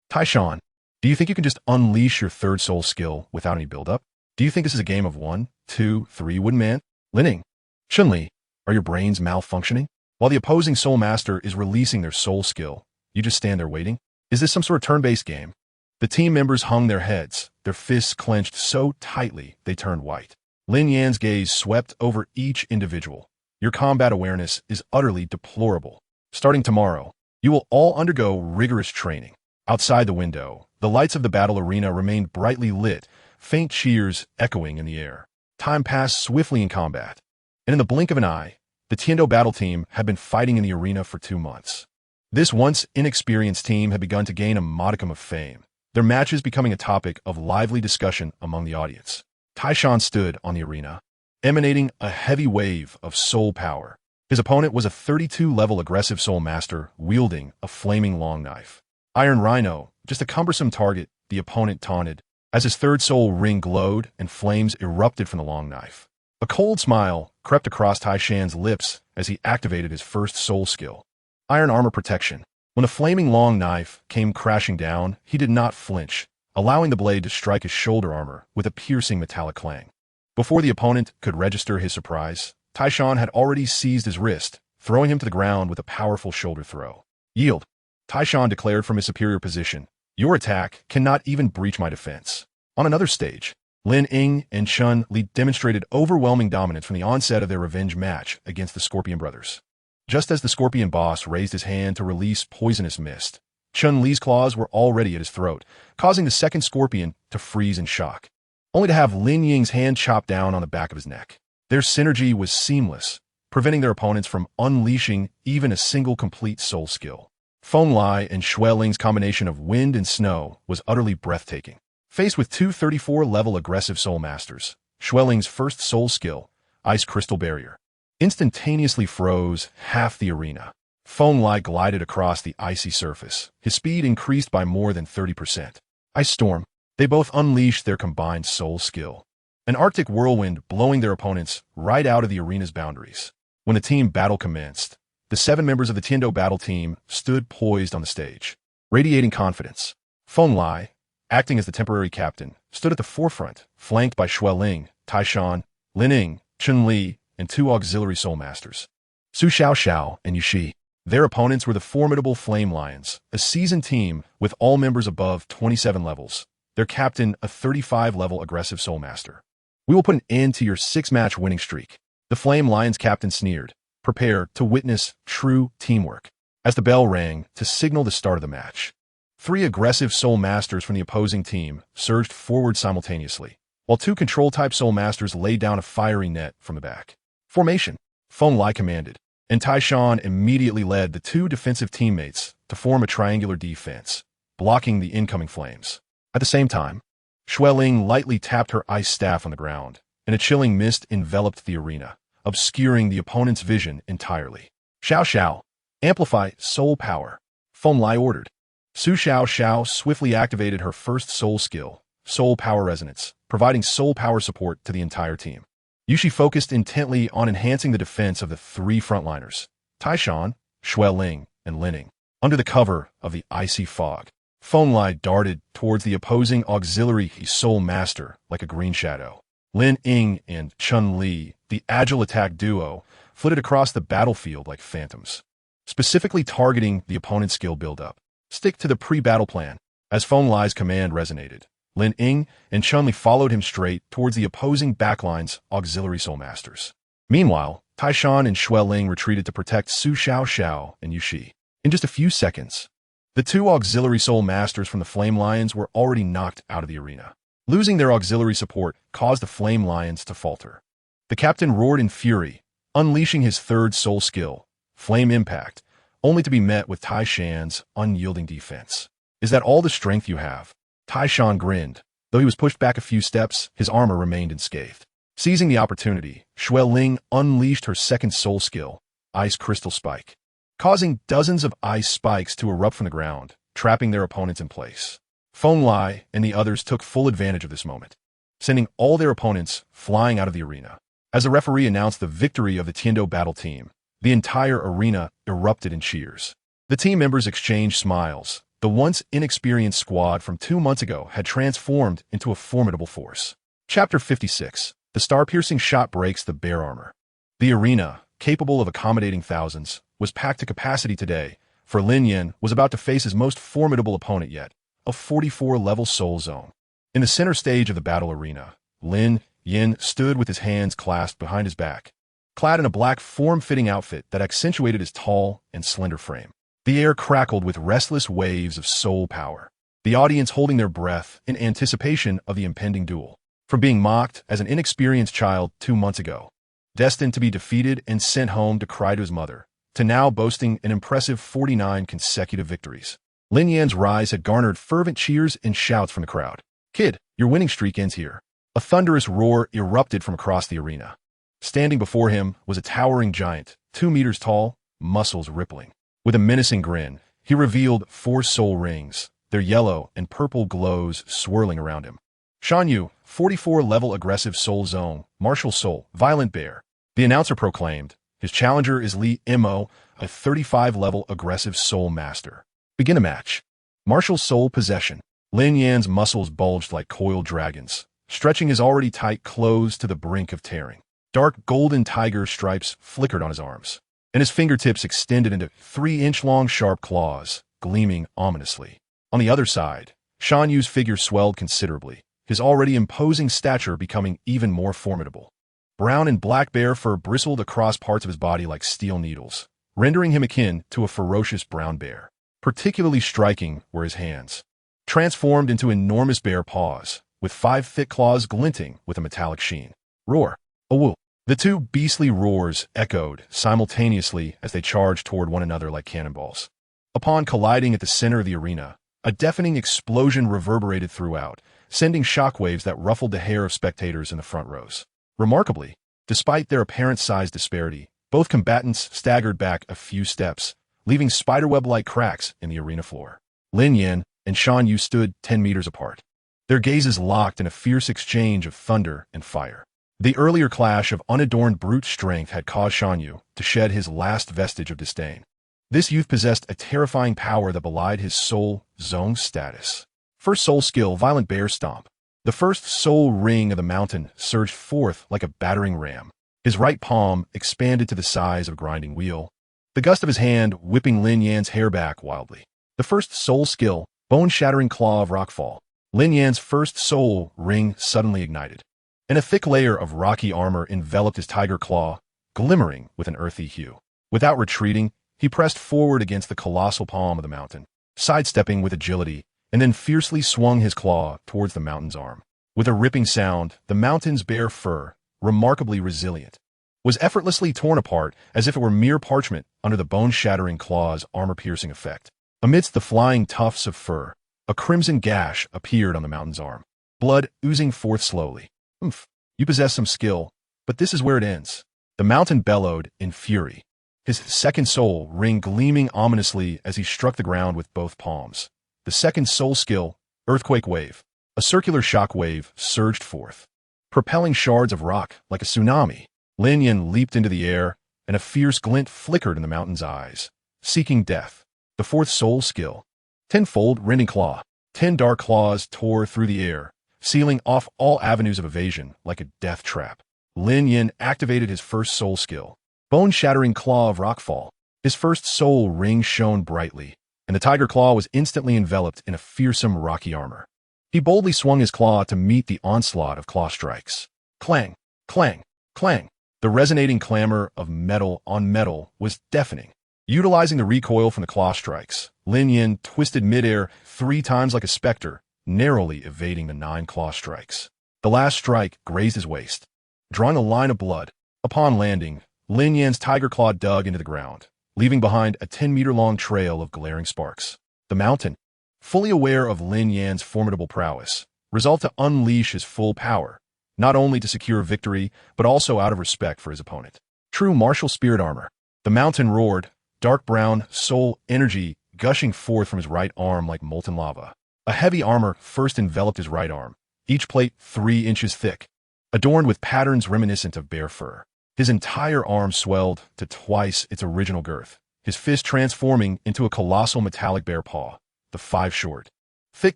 Tai Shan, do you think you can just unleash your third soul skill without any buildup? Do you think this is a game of 1, 2, 3 wooden man? Lin Ying, Chun Li, are your brains malfunctioning? While the opposing soul master is releasing their soul skill, you just stand there waiting? Is this some sort of turn-based game? The team members hung their heads, their fists clenched so tightly they turned white. Lin Yan's gaze swept over each individual. Your combat awareness is utterly deplorable. Starting tomorrow, you will all undergo rigorous training. Outside the window, the lights of the battle arena remained brightly lit, faint cheers echoing in the air. Time passed swiftly in combat, and in the blink of an eye, the Tiendo battle team had been fighting in the arena for 2 months. This once inexperienced team had begun to gain a modicum of fame, their matches becoming a topic of lively discussion among the audience. Tai Shan stood on the arena, emanating a heavy wave of soul power. His opponent was a 32-level aggressive soul master wielding a flaming long knife. Iron Rhino, just a cumbersome target, the opponent taunted, as his third soul ring glowed and flames erupted from the long knife. A cold smile crept across Tai Shan's lips as he activated his first soul skill, Iron Armor Protection. When the flaming long knife came crashing down, he did not flinch, allowing the blade to strike his shoulder armor with a piercing metallic clang. Before the opponent could register his surprise, Tai Shan had already seized his wrist, throwing him to the ground with a powerful shoulder throw. Yield, Tai Shan declared from his superior position. Your attack cannot even breach my defense. On another stage, Lin Ying and Chun Li demonstrated overwhelming dominance from the onset of their revenge match against the Scorpion Brothers. Just as the Scorpion boss raised his hand to release poisonous mist, Chun Li's claws were already at his throat, causing the second Scorpion to freeze in shock, only to have Lin Ying's hand chopped down on the back of his neck. Their synergy was seamless, preventing their opponents from unleashing even a single complete soul skill. Feng Lai and Xue Ling's combination of wind and snow was utterly breathtaking. Faced with two 34-level aggressive soul masters, Xue Ling's first soul skill, Ice Crystal Barrier, instantaneously froze half the arena. Feng Lai glided across the icy surface. His speed increased by more than 30%. Ice Storm. They both unleashed their combined soul skill. An Arctic whirlwind blowing their opponents right out of the arena's boundaries. When the team battle commenced, the 7 members of the Tiando battle team stood poised on the stage, radiating confidence. Feng Lai, acting as the temporary captain, stood at the forefront, flanked by Xue Ling, Taishan, Lin Yan, Chun Li, and 2 auxiliary soul masters, Su Xiao and Yu Xi. Their opponents were the formidable Flame Lions, a seasoned team with all members above 27 levels. Their captain, a 35-level aggressive soul master. "We will put an end to your 6-match winning streak," the Flame Lions captain sneered. "Prepare to witness true teamwork." As the bell rang to signal the start of the match, 3 aggressive soul masters from the opposing team surged forward simultaneously, while 2 control-type soul masters laid down a fiery net from the back. "Formation," Feng Lai commanded, and Taishan immediately led the 2 defensive teammates to form a triangular defense, blocking the incoming flames. At the same time, Xue Ling lightly tapped her ice staff on the ground, and a chilling mist enveloped the arena, obscuring the opponent's vision entirely. "Xiao, amplify soul power," Feng Lai ordered. Su Xiao swiftly activated her first soul skill, Soul Power Resonance, providing soul power support to the entire team. Yu Xi focused intently on enhancing the defense of the 3 frontliners, Taishan, Xue Ling, and Lin Yan. Under the cover of the icy fog, Feng Lai darted towards the opposing auxiliary soul master like a green shadow. Lin Yan and Chun Li, the agile attack duo, flitted across the battlefield like phantoms, specifically targeting the opponent's skill buildup. "Stick to the pre-battle plan." As Feng Lai's command resonated, Lin Yan and Chun Li followed him straight towards the opposing backline's auxiliary soul masters. Meanwhile, Taishan and Xue Ling retreated to protect Su Xiao and Yu Xi. In just a few seconds, the 2 auxiliary soul masters from the Flame Lions were already knocked out of the arena. Losing their auxiliary support caused the Flame Lions to falter. The captain roared in fury, unleashing his 3rd soul skill, Flame Impact, only to be met with Taishan's unyielding defense. "Is that all the strength you have?" Taishan grinned. Though he was pushed back a few steps, his armor remained unscathed. Seizing the opportunity, Xue Ling unleashed her 2nd soul skill, Ice Crystal Spike, causing dozens of ice spikes to erupt from the ground, trapping their opponents in place. Feng Lai and the others took full advantage of this moment, sending all their opponents flying out of the arena. As the referee announced the victory of the Tiando battle team, the entire arena erupted in cheers. The team members exchanged smiles. The once inexperienced squad from 2 months ago had transformed into a formidable force. Chapter 56. The star-piercing shot breaks the bear armor. The arena, capable of accommodating thousands, was packed to capacity today, for Lin Yan was about to face his most formidable opponent yet, a 44-level soul zone. In the center stage of the battle arena, Lin Yan stood with his hands clasped behind his back, clad in a black form-fitting outfit that accentuated his tall and slender frame. The air crackled with restless waves of soul power, the audience holding their breath in anticipation of the impending duel. From being mocked as an inexperienced child 2 months ago, destined to be defeated and sent home to cry to his mother, to now boasting an impressive 49 consecutive victories, Lin Yan's rise had garnered fervent cheers and shouts from the crowd. "Kid, your winning streak ends here." A thunderous roar erupted from across the arena. Standing before him was a towering giant, 2 meters tall, muscles rippling. With a menacing grin, he revealed 4 soul rings, their yellow and purple glows swirling around him. "Shan Yu, 44-level aggressive soul zone, martial soul, violent bear," the announcer proclaimed. "His challenger is Li Mo, a 35-level aggressive soul master. Begin a match." Martial soul possession. Lin Yan's muscles bulged like coiled dragons, stretching his already tight clothes to the brink of tearing. Dark golden tiger stripes flickered on his arms, and his fingertips extended into 3-inch-long sharp claws, gleaming ominously. On the other side, Shan Yu's figure swelled considerably, his already imposing stature becoming even more formidable. Brown and black bear fur bristled across parts of his body like steel needles, rendering him akin to a ferocious brown bear. Particularly striking were his hands, transformed into enormous bear paws, with 5 thick claws glinting with a metallic sheen. Roar! Awoo! The 2 beastly roars echoed simultaneously as they charged toward one another like cannonballs. Upon colliding at the center of the arena, a deafening explosion reverberated throughout, sending shockwaves that ruffled the hair of spectators in the front rows. Remarkably, despite their apparent size disparity, both combatants staggered back a few steps, leaving spiderweb-like cracks in the arena floor. Lin Yan and Shan Yu stood 10 meters apart, their gazes locked in a fierce exchange of thunder and fire. The earlier clash of unadorned brute strength had caused Shan Yu to shed his last vestige of disdain. This youth possessed a terrifying power that belied his soul zone status. First soul skill, Violent Bear Stomp. The first soul ring of the mountain surged forth like a battering ram. His right palm expanded to the size of a grinding wheel, the gust of his hand whipping Lin Yan's hair back wildly. The first soul skill, Bone-Shattering Claw of Rockfall. Lin Yan's first soul ring suddenly ignited, and a thick layer of rocky armor enveloped his tiger claw, glimmering with an earthy hue. Without retreating, he pressed forward against the colossal palm of the mountain, sidestepping with agility, and then fiercely swung his claw towards the mountain's arm. With a ripping sound, the mountain's bare fur, remarkably resilient, was effortlessly torn apart as if it were mere parchment under the bone-shattering claw's armor-piercing effect. Amidst the flying tufts of fur, a crimson gash appeared on the mountain's arm, blood oozing forth slowly. "Oomph, you possess some skill, but this is where it ends." The mountain bellowed in fury, his second soul ring gleaming ominously as he struck the ground with both palms. The second soul skill, Earthquake Wave. A circular shock wave surged forth, propelling shards of rock like a tsunami. Lin Yan leaped into the air, and a fierce glint flickered in the mountain's eyes, seeking death. The fourth soul skill, Tenfold Rending Claw. 10 dark claws tore through the air, sealing off all avenues of evasion like a death trap. Lin Yan activated his first soul skill, Bone-Shattering Claw of Rockfall. His first soul ring shone brightly, and the tiger claw was instantly enveloped in a fearsome rocky armor. He boldly swung his claw to meet the onslaught of claw strikes. Clang, clang, clang. The resonating clamor of metal on metal was deafening. Utilizing the recoil from the claw strikes, Lin Yan twisted midair 3 times like a specter, narrowly evading the 9 claw strikes. The last strike grazed his waist, drawing a line of blood. Upon landing, Lin Yan's tiger claw dug into the ground, leaving behind a 10-meter-long trail of glaring sparks. The mountain, fully aware of Lin Yan's formidable prowess, resolved to unleash his full power, not only to secure victory, but also out of respect for his opponent. True martial spirit armor. The mountain roared, dark brown soul energy gushing forth from his right arm like molten lava. A heavy armor first enveloped his right arm, each plate 3 inches thick, adorned with patterns reminiscent of bear fur. His entire arm swelled to twice its original girth, his fist transforming into a colossal metallic bear paw, the 5 short, thick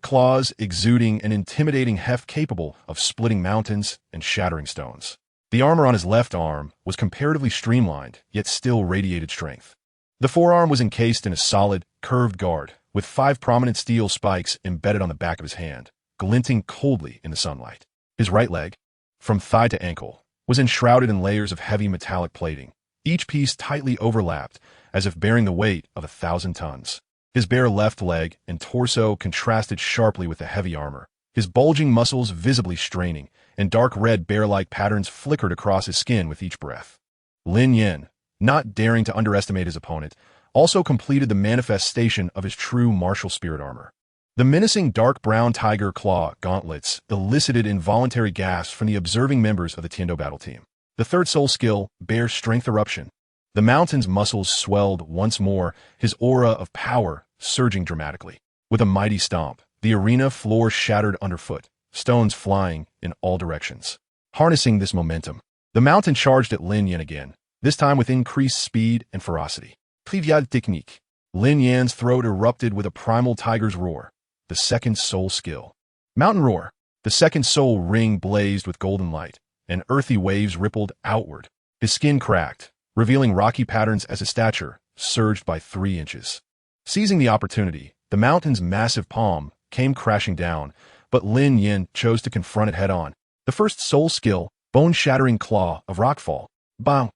claws exuding an intimidating heft capable of splitting mountains and shattering stones. The armor on his left arm was comparatively streamlined, yet still radiated strength. The forearm was encased in a solid, curved guard, with 5 prominent steel spikes embedded on the back of his hand, glinting coldly in the sunlight. His right leg, from thigh to ankle, was enshrouded in layers of heavy metallic plating, each piece tightly overlapped, as if bearing the weight of 1,000 tons. His bare left leg and torso contrasted sharply with the heavy armor, his bulging muscles visibly straining, and dark red bear-like patterns flickered across his skin with each breath. Lin Yan, not daring to underestimate his opponent, also completed the manifestation of his true martial spirit armor. The menacing dark brown tiger claw gauntlets elicited involuntary gasps from the observing members of the Tiendo battle team. The third soul skill, Bear Strength Eruption. The mountain's muscles swelled once more, his aura of power surging dramatically. With a mighty stomp, the arena floor shattered underfoot, stones flying in all directions. Harnessing this momentum, the mountain charged at Lin Yan again, this time with increased speed and ferocity. Trivial technique. Lin Yan's throat erupted with a primal tiger's roar. The second soul skill, Mountain Roar. The second soul ring blazed with golden light, and earthy waves rippled outward. His skin cracked, revealing rocky patterns as his stature surged by 3 inches. Seizing the opportunity, the mountain's massive palm came crashing down, but Lin Yan chose to confront it head-on. The first soul skill, Bone-Shattering Claw of Rockfall. Bang!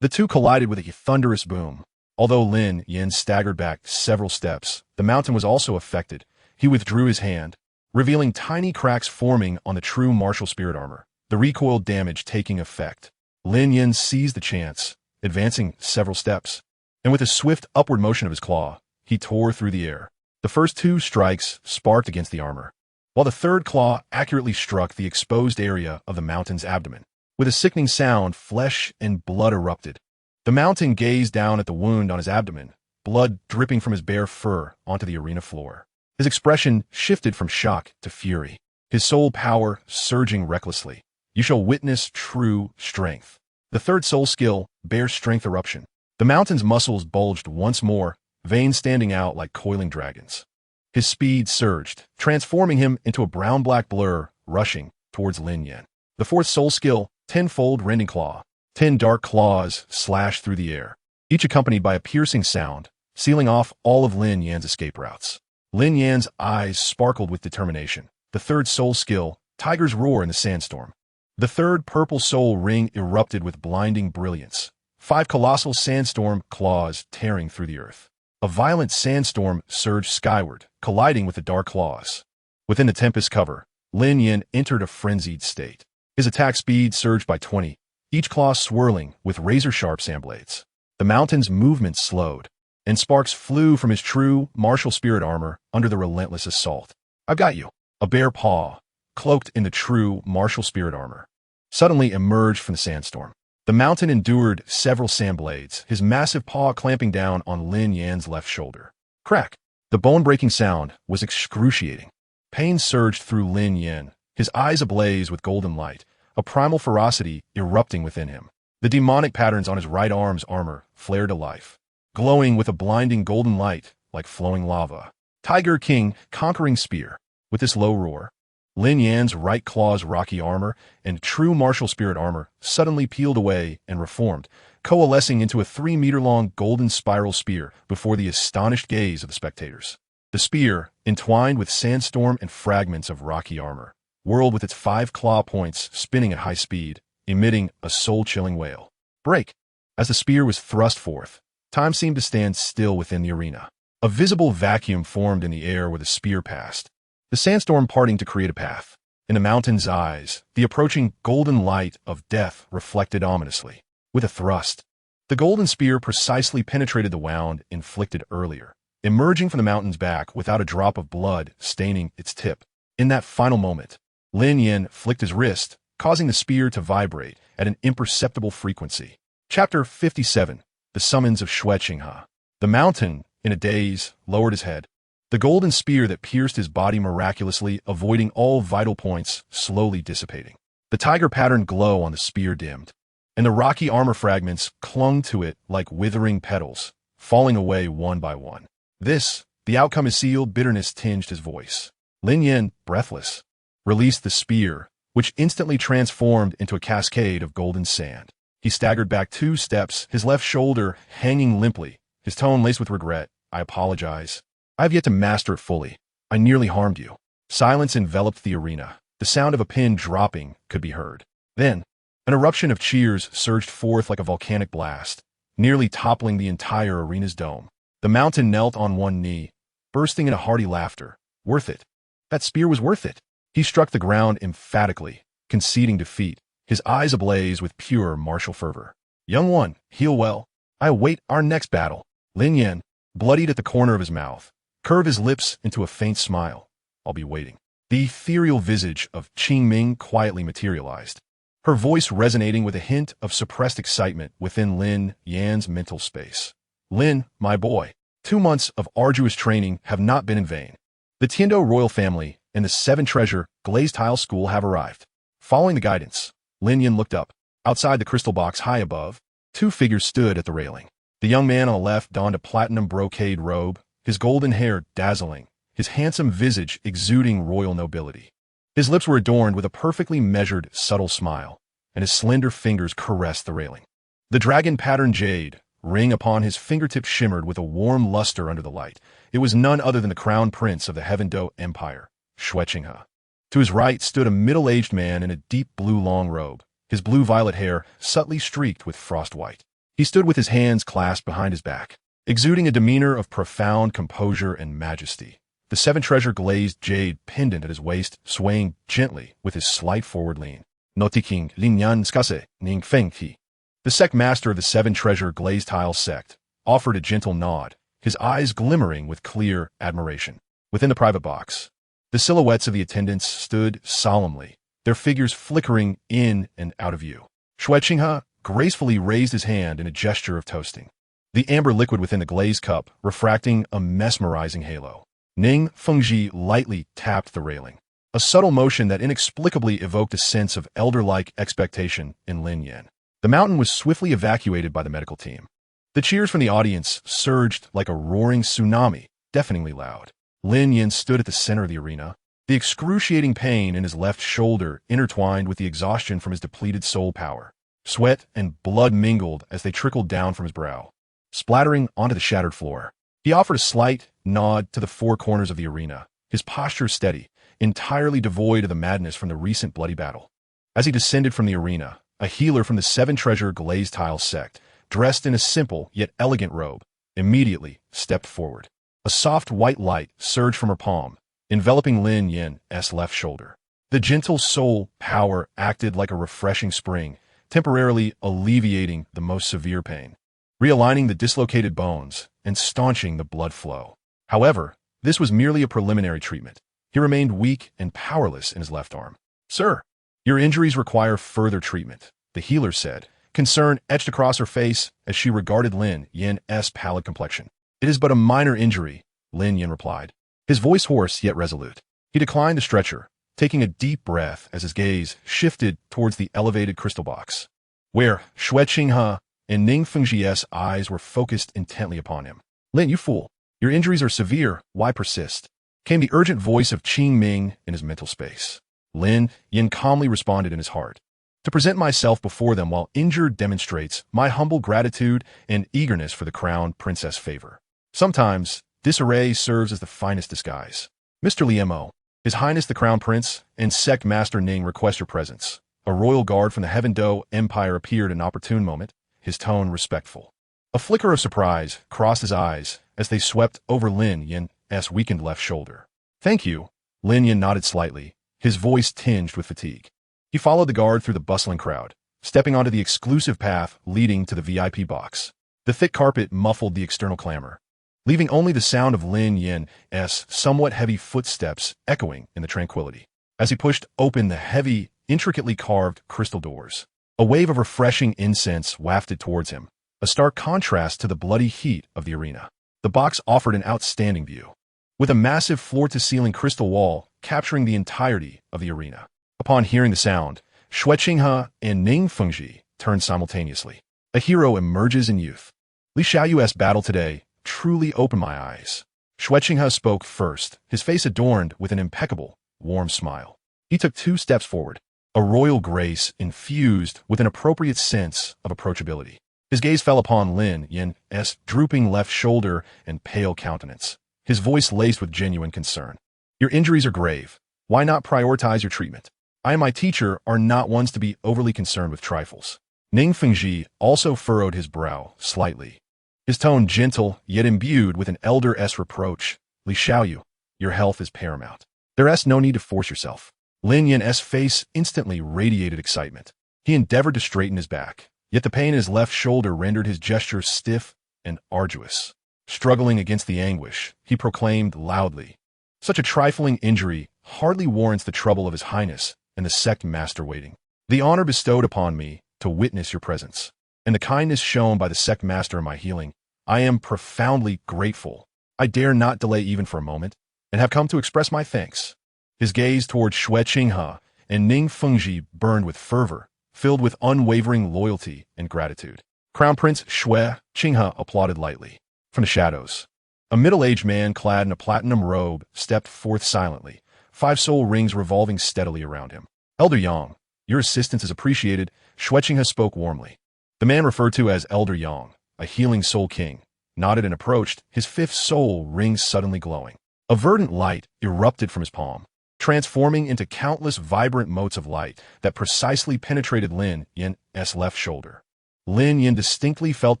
The two collided with a thunderous boom. Although Lin Yan staggered back several steps, the mountain was also affected. He withdrew his hand, revealing tiny cracks forming on the true martial spirit armor, the recoil damage taking effect. Lin Yan seized the chance, advancing several steps, and with a swift upward motion of his claw, he tore through the air. The first two strikes sparked against the armor, while the third claw accurately struck the exposed area of the mountain's abdomen. With a sickening sound, flesh and blood erupted. The mountain gazed down at the wound on his abdomen, blood dripping from his bare fur onto the arena floor. His expression shifted from shock to fury, his soul power surging recklessly. You shall witness true strength. The third soul skill, Bear Strength Eruption. The mountain's muscles bulged once more, veins standing out like coiling dragons. His speed surged, transforming him into a brown-black blur, rushing towards Lin Yan. The fourth soul skill, Tenfold Rending Claw. 10 dark claws slashed through the air, each accompanied by a piercing sound, sealing off all of Lin Yan's escape routes. Lin Yan's eyes sparkled with determination. The third soul skill, Tiger's Roar in the Sandstorm. The third purple soul ring erupted with blinding brilliance. 5 colossal sandstorm claws tearing through the earth. A violent sandstorm surged skyward, colliding with the dark claws. Within the tempest cover, Lin Yan entered a frenzied state. His attack speed surged by 20, each claw swirling with razor-sharp sand blades. The mountain's movement slowed, and sparks flew from his true martial spirit armor under the relentless assault. I've got you. A bare paw, cloaked in the true martial spirit armor, suddenly emerged from the sandstorm. The mountain endured several sand blades, his massive paw clamping down on Lin Yan's left shoulder. Crack! The bone-breaking sound was excruciating. Pain surged through Lin Yan, his eyes ablaze with golden light, a primal ferocity erupting within him. The demonic patterns on his right arm's armor flared to life, glowing with a blinding golden light like flowing lava. Tiger King, Conquering Spear. With this low roar, Lin Yan's right claw's rocky armor and true martial spirit armor suddenly peeled away and reformed, coalescing into a 3-meter-long golden spiral spear before the astonished gaze of the spectators. The spear, entwined with sandstorm and fragments of rocky armor, whirled with its 5 claw points spinning at high speed, emitting a soul-chilling wail. Break! As the spear was thrust forth, time seemed to stand still within the arena. A visible vacuum formed in the air where the spear passed, the sandstorm parting to create a path. In the mountain's eyes, the approaching golden light of death reflected ominously. With a thrust, the golden spear precisely penetrated the wound inflicted earlier, emerging from the mountain's back without a drop of blood staining its tip. In that final moment, Lin Yan flicked his wrist, causing the spear to vibrate at an imperceptible frequency. Chapter 57. The Summons of Shueqinghe. The mountain, in a daze, lowered his head. The golden spear that pierced his body miraculously, avoiding all vital points, slowly dissipating. The tiger pattern glow on the spear dimmed, and the rocky armor fragments clung to it like withering petals, falling away one by one. The outcome is sealed, bitterness tinged his voice. Lin Yan, breathless, released the spear, which instantly transformed into a cascade of golden sand. He staggered back 2 steps, his left shoulder hanging limply, his tone laced with regret. I apologize. I have yet to master it fully. I nearly harmed you. Silence enveloped the arena. The sound of a pin dropping could be heard. Then, an eruption of cheers surged forth like a volcanic blast, nearly toppling the entire arena's dome. The mountain knelt on one knee, bursting into hearty laughter. Worth it. That spear was worth it. He struck the ground emphatically, conceding defeat, his eyes ablaze with pure martial fervor. Young one, heal well. I await our next battle. Lin Yan, bloodied at the corner of his mouth, curved his lips into a faint smile. I'll be waiting. The ethereal visage of Qing Ming quietly materialized, her voice resonating with a hint of suppressed excitement within Lin Yan's mental space. Lin, my boy, 2 months of arduous training have not been in vain. The Tiando royal family and the 7 treasure glazed tile school have arrived. Following the guidance, Lin Yan looked up. Outside the crystal box high above, 2 figures stood at the railing. The young man on the left donned a platinum brocade robe, his golden hair dazzling, his handsome visage exuding royal nobility. His lips were adorned with a perfectly measured, subtle smile, and his slender fingers caressed the railing. The dragon-patterned jade ring upon his fingertips shimmered with a warm luster under the light. It was none other than the crown prince of the Heaven Do Empire, Shueqinghe. To his right stood a middle-aged man in a deep blue long robe, his blue-violet hair subtly streaked with frost white. He stood with his hands clasped behind his back, exuding a demeanor of profound composure and majesty. The 7 treasure glazed jade pendant at his waist swaying gently with his slight forward lean. Notiking Lin Yan skase ning feng he. The sect master of the 7 treasure glazed tile sect offered a gentle nod, his eyes glimmering with clear admiration. Within the private box, the silhouettes of the attendants stood solemnly, their figures flickering in and out of view. Xue Qinghe gracefully raised his hand in a gesture of toasting, the amber liquid within the glazed cup refracting a mesmerizing halo. Ning Fengji lightly tapped the railing, a subtle motion that inexplicably evoked a sense of elder-like expectation in Lin Yan. The mountain was swiftly evacuated by the medical team. The cheers from the audience surged like a roaring tsunami, deafeningly loud. Lin Yan stood at the center of the arena, the excruciating pain in his left shoulder intertwined with the exhaustion from his depleted soul power. Sweat and blood mingled as they trickled down from his brow, splattering onto the shattered floor. He offered a slight nod to the four corners of the arena, his posture steady, entirely devoid of the madness from the recent bloody battle. As he descended from the arena, a healer from the Seven Treasure Glazed Tile sect, dressed in a simple yet elegant robe, immediately stepped forward. A soft white light surged from her palm, enveloping Lin Yan's left shoulder. The gentle soul power acted like a refreshing spring, temporarily alleviating the most severe pain, realigning the dislocated bones and staunching the blood flow. However, this was merely a preliminary treatment. He remained weak and powerless in his left arm. "Sir, your injuries require further treatment," the healer said, concern etched across her face as she regarded Lin Yan's pallid complexion. "It is but a minor injury," Lin Yan replied, his voice hoarse yet resolute. He declined the stretcher, taking a deep breath as his gaze shifted towards the elevated crystal box, where Xue Qinghe and Ning Fengji's eyes were focused intently upon him. "Lin, you fool. Your injuries are severe. Why persist?" Came the urgent voice of Qing Ming in his mental space. Lin Yan calmly responded in his heart. "To present myself before them while injured demonstrates my humble gratitude and eagerness for the crown princess favor. Sometimes, disarray serves as the finest disguise. Mr. Liemo, His Highness the Crown Prince and Sect Master Ning request your presence." A royal guard from the Heaven Do Empire appeared at an opportune moment, his tone respectful. A flicker of surprise crossed his eyes as they swept over Lin Yan's weakened left shoulder. "Thank you." Lin Yan nodded slightly, his voice tinged with fatigue. He followed the guard through the bustling crowd, stepping onto the exclusive path leading to the VIP box. The thick carpet muffled the external clamor, leaving only the sound of Lin Yan's somewhat heavy footsteps echoing in the tranquility. As he pushed open the heavy, intricately carved crystal doors, a wave of refreshing incense wafted towards him, a stark contrast to the bloody heat of the arena. The box offered an outstanding view, with a massive floor-to-ceiling crystal wall capturing the entirety of the arena. Upon hearing the sound, Xue Qinghe and Ning Fengji turned simultaneously. A hero emerges in youth. Li Xiaoyu's battle today truly opened my eyes. Xue Qinghe spoke first, his face adorned with an impeccable, warm smile. He took 2 steps forward, a royal grace infused with an appropriate sense of approachability. His gaze fell upon Lin Yan's drooping left shoulder and pale countenance, his voice laced with genuine concern. "Your injuries are grave. Why not prioritize your treatment? I and my teacher are not ones to be overly concerned with trifles." Ning Fengji also furrowed his brow slightly, his tone gentle yet imbued with an elder-esque reproach. "Li Xiaoyu, your health is paramount. There's no need to force yourself." Lin Yan's face instantly radiated excitement. He endeavored to straighten his back, yet the pain in his left shoulder rendered his gesture stiff and arduous. Struggling against the anguish, he proclaimed loudly, "Such a trifling injury hardly warrants the trouble of His Highness and the sect master waiting. The honor bestowed upon me to witness your presence, and the kindness shown by the sect master in my healing, I am profoundly grateful. I dare not delay even for a moment, and have come to express my thanks." His gaze toward Xue Qinghe and Ning Fengji burned with fervor, filled with unwavering loyalty and gratitude. Crown Prince Xue Qinghe applauded lightly. From the shadows, a middle-aged man clad in a platinum robe stepped forth silently, 5 soul rings revolving steadily around him. "Elder Yang, your assistance is appreciated," Xue Qinghe spoke warmly. The man referred to as Elder Yang, a healing soul king, nodded and approached, his 5th soul ring suddenly glowing. A verdant light erupted from his palm, transforming into countless vibrant motes of light that precisely penetrated Lin Yan's left shoulder. Lin Yan distinctly felt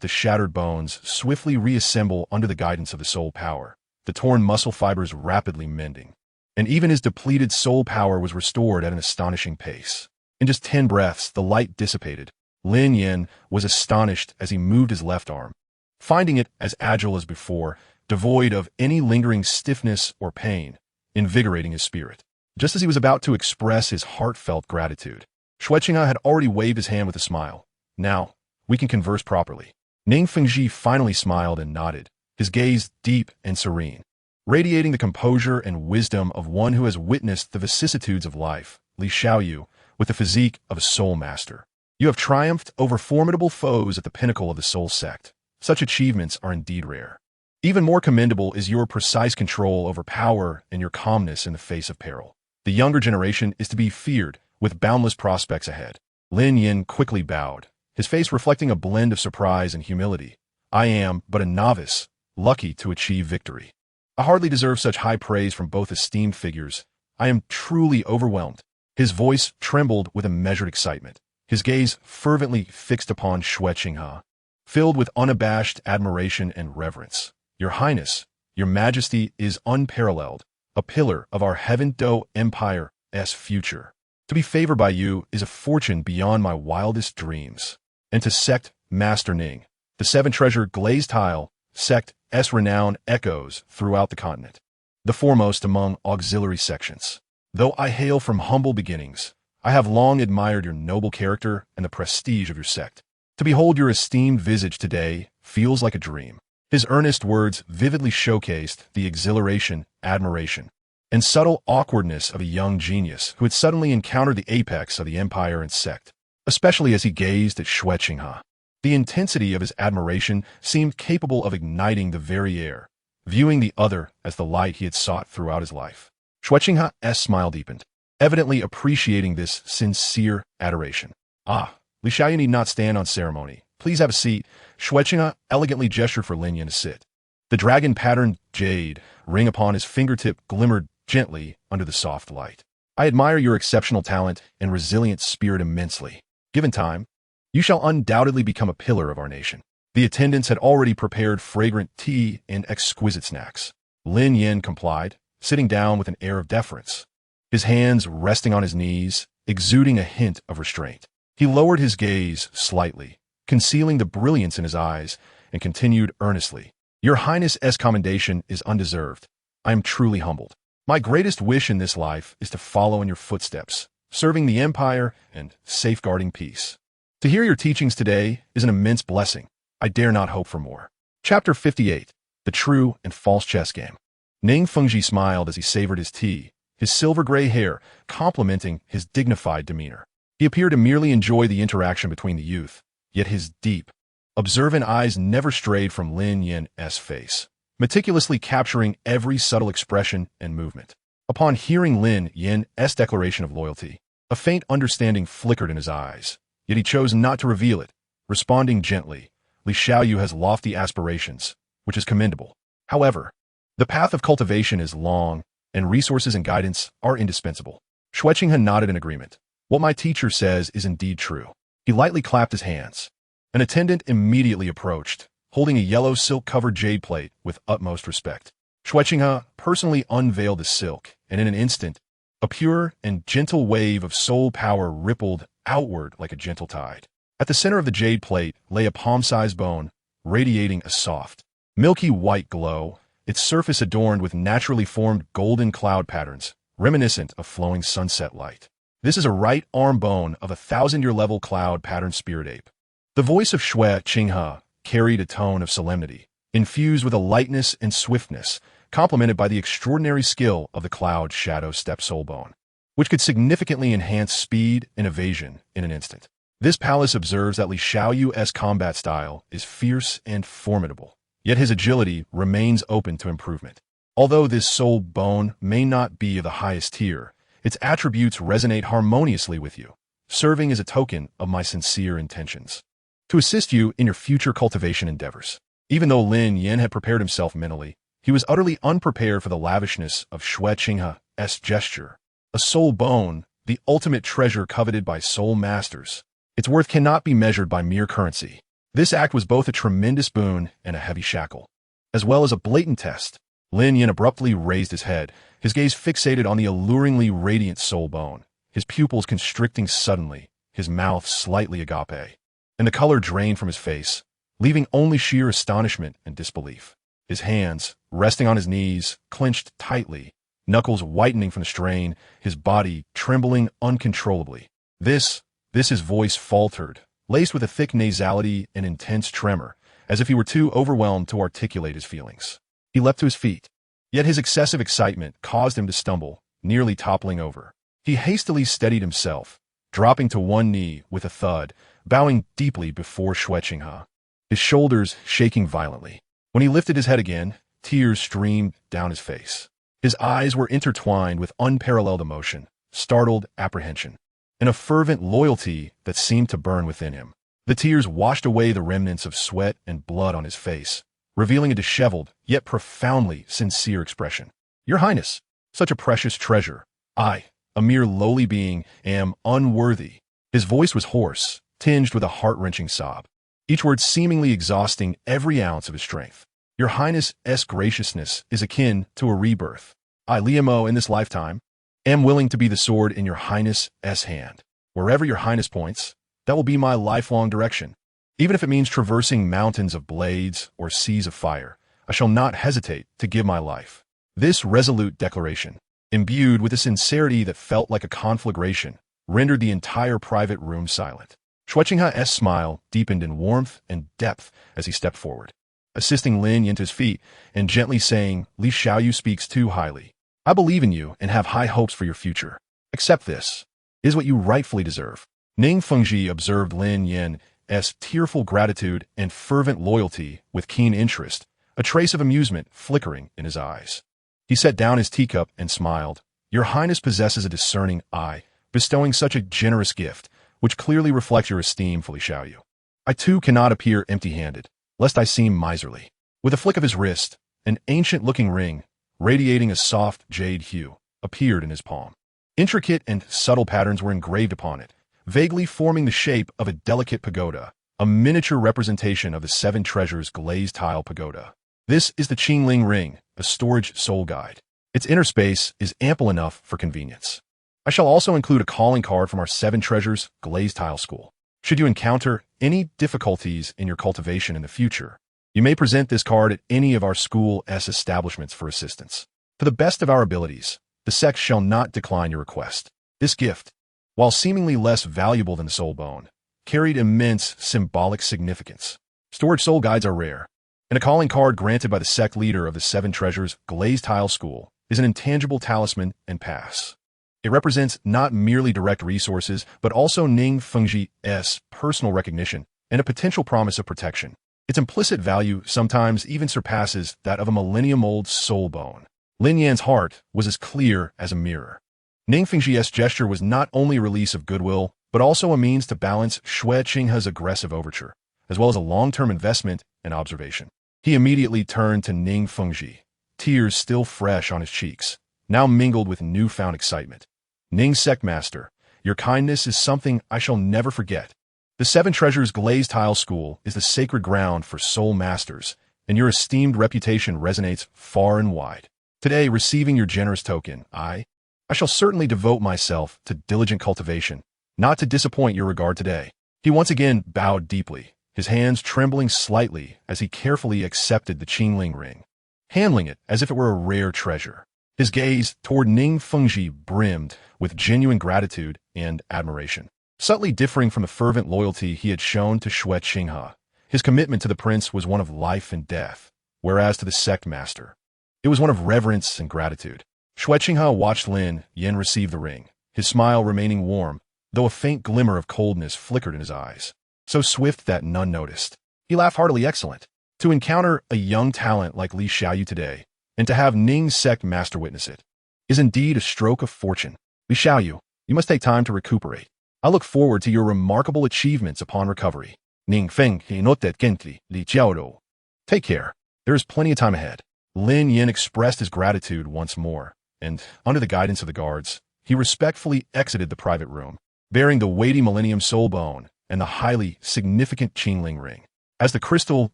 the shattered bones swiftly reassemble under the guidance of the soul power, the torn muscle fibers rapidly mending. And even his depleted soul power was restored at an astonishing pace. In just 10 breaths, the light dissipated. Lin Yan was astonished as he moved his left arm, finding it as agile as before, devoid of any lingering stiffness or pain, invigorating his spirit. Just as he was about to express his heartfelt gratitude, Xue Qinghe had already waved his hand with a smile. Now, we can converse properly. Ning Fengzhi finally smiled and nodded, his gaze deep and serene, radiating the composure and wisdom of one who has witnessed the vicissitudes of life. Li Xiaoyu, with the physique of a soul master. You have triumphed over formidable foes at the pinnacle of the soul sect. Such achievements are indeed rare. Even more commendable is your precise control over power and your calmness in the face of peril. The younger generation is to be feared, with boundless prospects ahead. Lin Yan quickly bowed, his face reflecting a blend of surprise and humility. I am but a novice, lucky to achieve victory. I hardly deserve such high praise from both esteemed figures. I am truly overwhelmed. His voice trembled with a measured excitement, his gaze fervently fixed upon Xue Qinghe, filled with unabashed admiration and reverence. Your Highness, your Majesty is unparalleled, a pillar of our Heaven Do Empire's future. To be favored by you is a fortune beyond my wildest dreams. And to Sect Master Ning, the seven-treasure glazed tile, Sect's renown echoes throughout the continent, the foremost among auxiliary sections. Though I hail from humble beginnings, I have long admired your noble character and the prestige of your sect. To behold your esteemed visage today feels like a dream. His earnest words vividly showcased the exhilaration, admiration, and subtle awkwardness of a young genius who had suddenly encountered the apex of the empire and sect, especially as he gazed at Xue Qinghe. The intensity of his admiration seemed capable of igniting the very air, viewing the other as the light he had sought throughout his life. Xue Qinghe's smile deepened, evidently appreciating this sincere adoration. Ah, Li Xiaoyu need not stand on ceremony. Please have a seat. Xue Qinghe elegantly gestured for Lin Yan to sit. The dragon-patterned jade ring upon his fingertip glimmered gently under the soft light. I admire your exceptional talent and resilient spirit immensely. Given time, you shall undoubtedly become a pillar of our nation. The attendants had already prepared fragrant tea and exquisite snacks. Lin Yan complied, sitting down with an air of deference, his hands resting on his knees, exuding a hint of restraint. He lowered his gaze slightly, concealing the brilliance in his eyes, and continued earnestly. Your Highness's commendation is undeserved. I am truly humbled. My greatest wish in this life is to follow in your footsteps, serving the empire and safeguarding peace. To hear your teachings today is an immense blessing. I dare not hope for more. Chapter 58. The True and False Chess Game. Ning Fengzhi smiled as he savored his tea, his silver-gray hair complementing his dignified demeanor. He appeared to merely enjoy the interaction between the youth, yet his deep, observant eyes never strayed from Lin Yan's face, meticulously capturing every subtle expression and movement. Upon hearing Lin Yan's declaration of loyalty, a faint understanding flickered in his eyes, yet he chose not to reveal it, responding gently. Li Xiaoyu has lofty aspirations, which is commendable. However, the path of cultivation is long, and resources and guidance are indispensable. Xue Qinghe nodded in agreement. What my teacher says is indeed true. He lightly clapped his hands. An attendant immediately approached, holding a yellow silk-covered jade plate with utmost respect. Xue Qinghe personally unveiled the silk, and in an instant, a pure and gentle wave of soul power rippled outward like a gentle tide. At the center of the jade plate lay a palm-sized bone, radiating a soft, milky white glow, its surface adorned with naturally formed golden cloud patterns, reminiscent of flowing sunset light. This is a right arm bone of a 1,000-year-level cloud pattern spirit ape. The voice of Xue Qinghe carried a tone of solemnity, infused with a lightness and swiftness, complemented by the extraordinary skill of the cloud shadow step soul bone, which could significantly enhance speed and evasion in an instant. This palace observes that Li Xiaoyu's combat style is fierce and formidable, yet his agility remains open to improvement. Although this soul bone may not be of the highest tier, its attributes resonate harmoniously with you, serving as a token of my sincere intentions to assist you in your future cultivation endeavors. Even though Lin Yan had prepared himself mentally, he was utterly unprepared for the lavishness of Xue Qinghe's gesture. A soul bone, the ultimate treasure coveted by soul masters. Its worth cannot be measured by mere currency. This act was both a tremendous boon and a heavy shackle, as well as a blatant test. Lin Yan abruptly raised his head, his gaze fixated on the alluringly radiant soul bone, his pupils constricting suddenly, his mouth slightly agape, and the color drained from his face, leaving only sheer astonishment and disbelief. his hands, resting on his knees, clenched tightly, knuckles whitening from the strain, his body trembling uncontrollably. His voice faltered, laced with a thick nasality and intense tremor, as if he were too overwhelmed to articulate his feelings. He leapt to his feet, yet his excessive excitement caused him to stumble, nearly toppling over. He hastily steadied himself, dropping to one knee with a thud, bowing deeply before Xue Qinghe, his shoulders shaking violently. When he lifted his head again, tears streamed down his face. His eyes were intertwined with unparalleled emotion, startled apprehension, and a fervent loyalty that seemed to burn within him. The tears washed away the remnants of sweat and blood on his face, revealing a disheveled, yet profoundly sincere expression. "Your Highness, such a precious treasure. I, a mere lowly being, am unworthy." His voice was hoarse, tinged with a heart-wrenching sob, each word seemingly exhausting every ounce of his strength. "Your Highness's graciousness is akin to a rebirth. I, Liamo, in this lifetime, am willing to be the sword in your Highness's hand. Wherever your Highness points, that will be my lifelong direction. Even if it means traversing mountains of blades or seas of fire, I shall not hesitate to give my life." This resolute declaration, imbued with a sincerity that felt like a conflagration, rendered the entire private room silent. Xue Qinghe's smile deepened in warmth and depth as he stepped forward, assisting Lin Yan to his feet and gently saying, "Li Xiaoyu speaks too highly. I believe in you and have high hopes for your future. Accept this. It is what you rightfully deserve." Ning Fengji observed Lin Yan's tearful gratitude and fervent loyalty with keen interest, a trace of amusement flickering in his eyes. He set down his teacup and smiled. "Your Highness possesses a discerning eye, bestowing such a generous gift, which clearly reflects your esteem for Li Xiaoyu. I too cannot appear empty-handed, lest I seem miserly." With a flick of his wrist, an ancient-looking ring, radiating a soft jade hue, appeared in his palm. Intricate and subtle patterns were engraved upon it, vaguely forming the shape of a delicate pagoda, a miniature representation of the Seven Treasures glazed tile pagoda. This is the Qingling Ring, a storage soul guide. Its inner space is ample enough for convenience. I shall also include a calling card from our Seven Treasures glazed tile school. Should you encounter any difficulties in your cultivation in the future, you may present this card at any of our school's establishments for assistance. To the best of our abilities, the sect shall not decline your request. This gift, while seemingly less valuable than the soul bone, carried immense symbolic significance. Storage soul guides are rare, and a calling card granted by the sect leader of the Seven Treasures glazed tile school is an intangible talisman and pass. It represents not merely direct resources, but also Ning Fengji's personal recognition and a potential promise of protection. Its implicit value sometimes even surpasses that of a millennium-old soul bone. Lin Yan's heart was as clear as a mirror. Ning Fengji's gesture was not only a release of goodwill, but also a means to balance Xue Qinghe's aggressive overture, as well as a long-term investment and observation. He immediately turned to Ning Fengji, tears still fresh on his cheeks, now mingled with newfound excitement. "Ning Sect Master, your kindness is something I shall never forget. The Seven Treasures glazed tile school is the sacred ground for soul masters, and your esteemed reputation resonates far and wide. Today, receiving your generous token, I shall certainly devote myself to diligent cultivation, not to disappoint your regard today." He once again bowed deeply, his hands trembling slightly as he carefully accepted the Qingling Ring, handling it as if it were a rare treasure. His gaze toward Ning Fengji brimmed with genuine gratitude and admiration. Subtly differing from the fervent loyalty he had shown to Xue Qinghe, his commitment to the prince was one of life and death, whereas to the sect master, it was one of reverence and gratitude. Xue Qinghe watched Lin Yan receive the ring, his smile remaining warm, though a faint glimmer of coldness flickered in his eyes, so swift that none noticed. He laughed heartily. "Excellent. To encounter a young talent like Li Xiaoyu today, and to have Ning's sect master witness it, is indeed a stroke of fortune. Li Xiaoyu, you must take time to recuperate. I look forward to your remarkable achievements upon recovery. Ning Feng notet gently, Li Jiaoro. Take care. There is plenty of time ahead." Lin Yan expressed his gratitude once more, and, under the guidance of the guards, he respectfully exited the private room, bearing the weighty Millennium Soul Bone and the highly significant Qingling Ring. As the crystal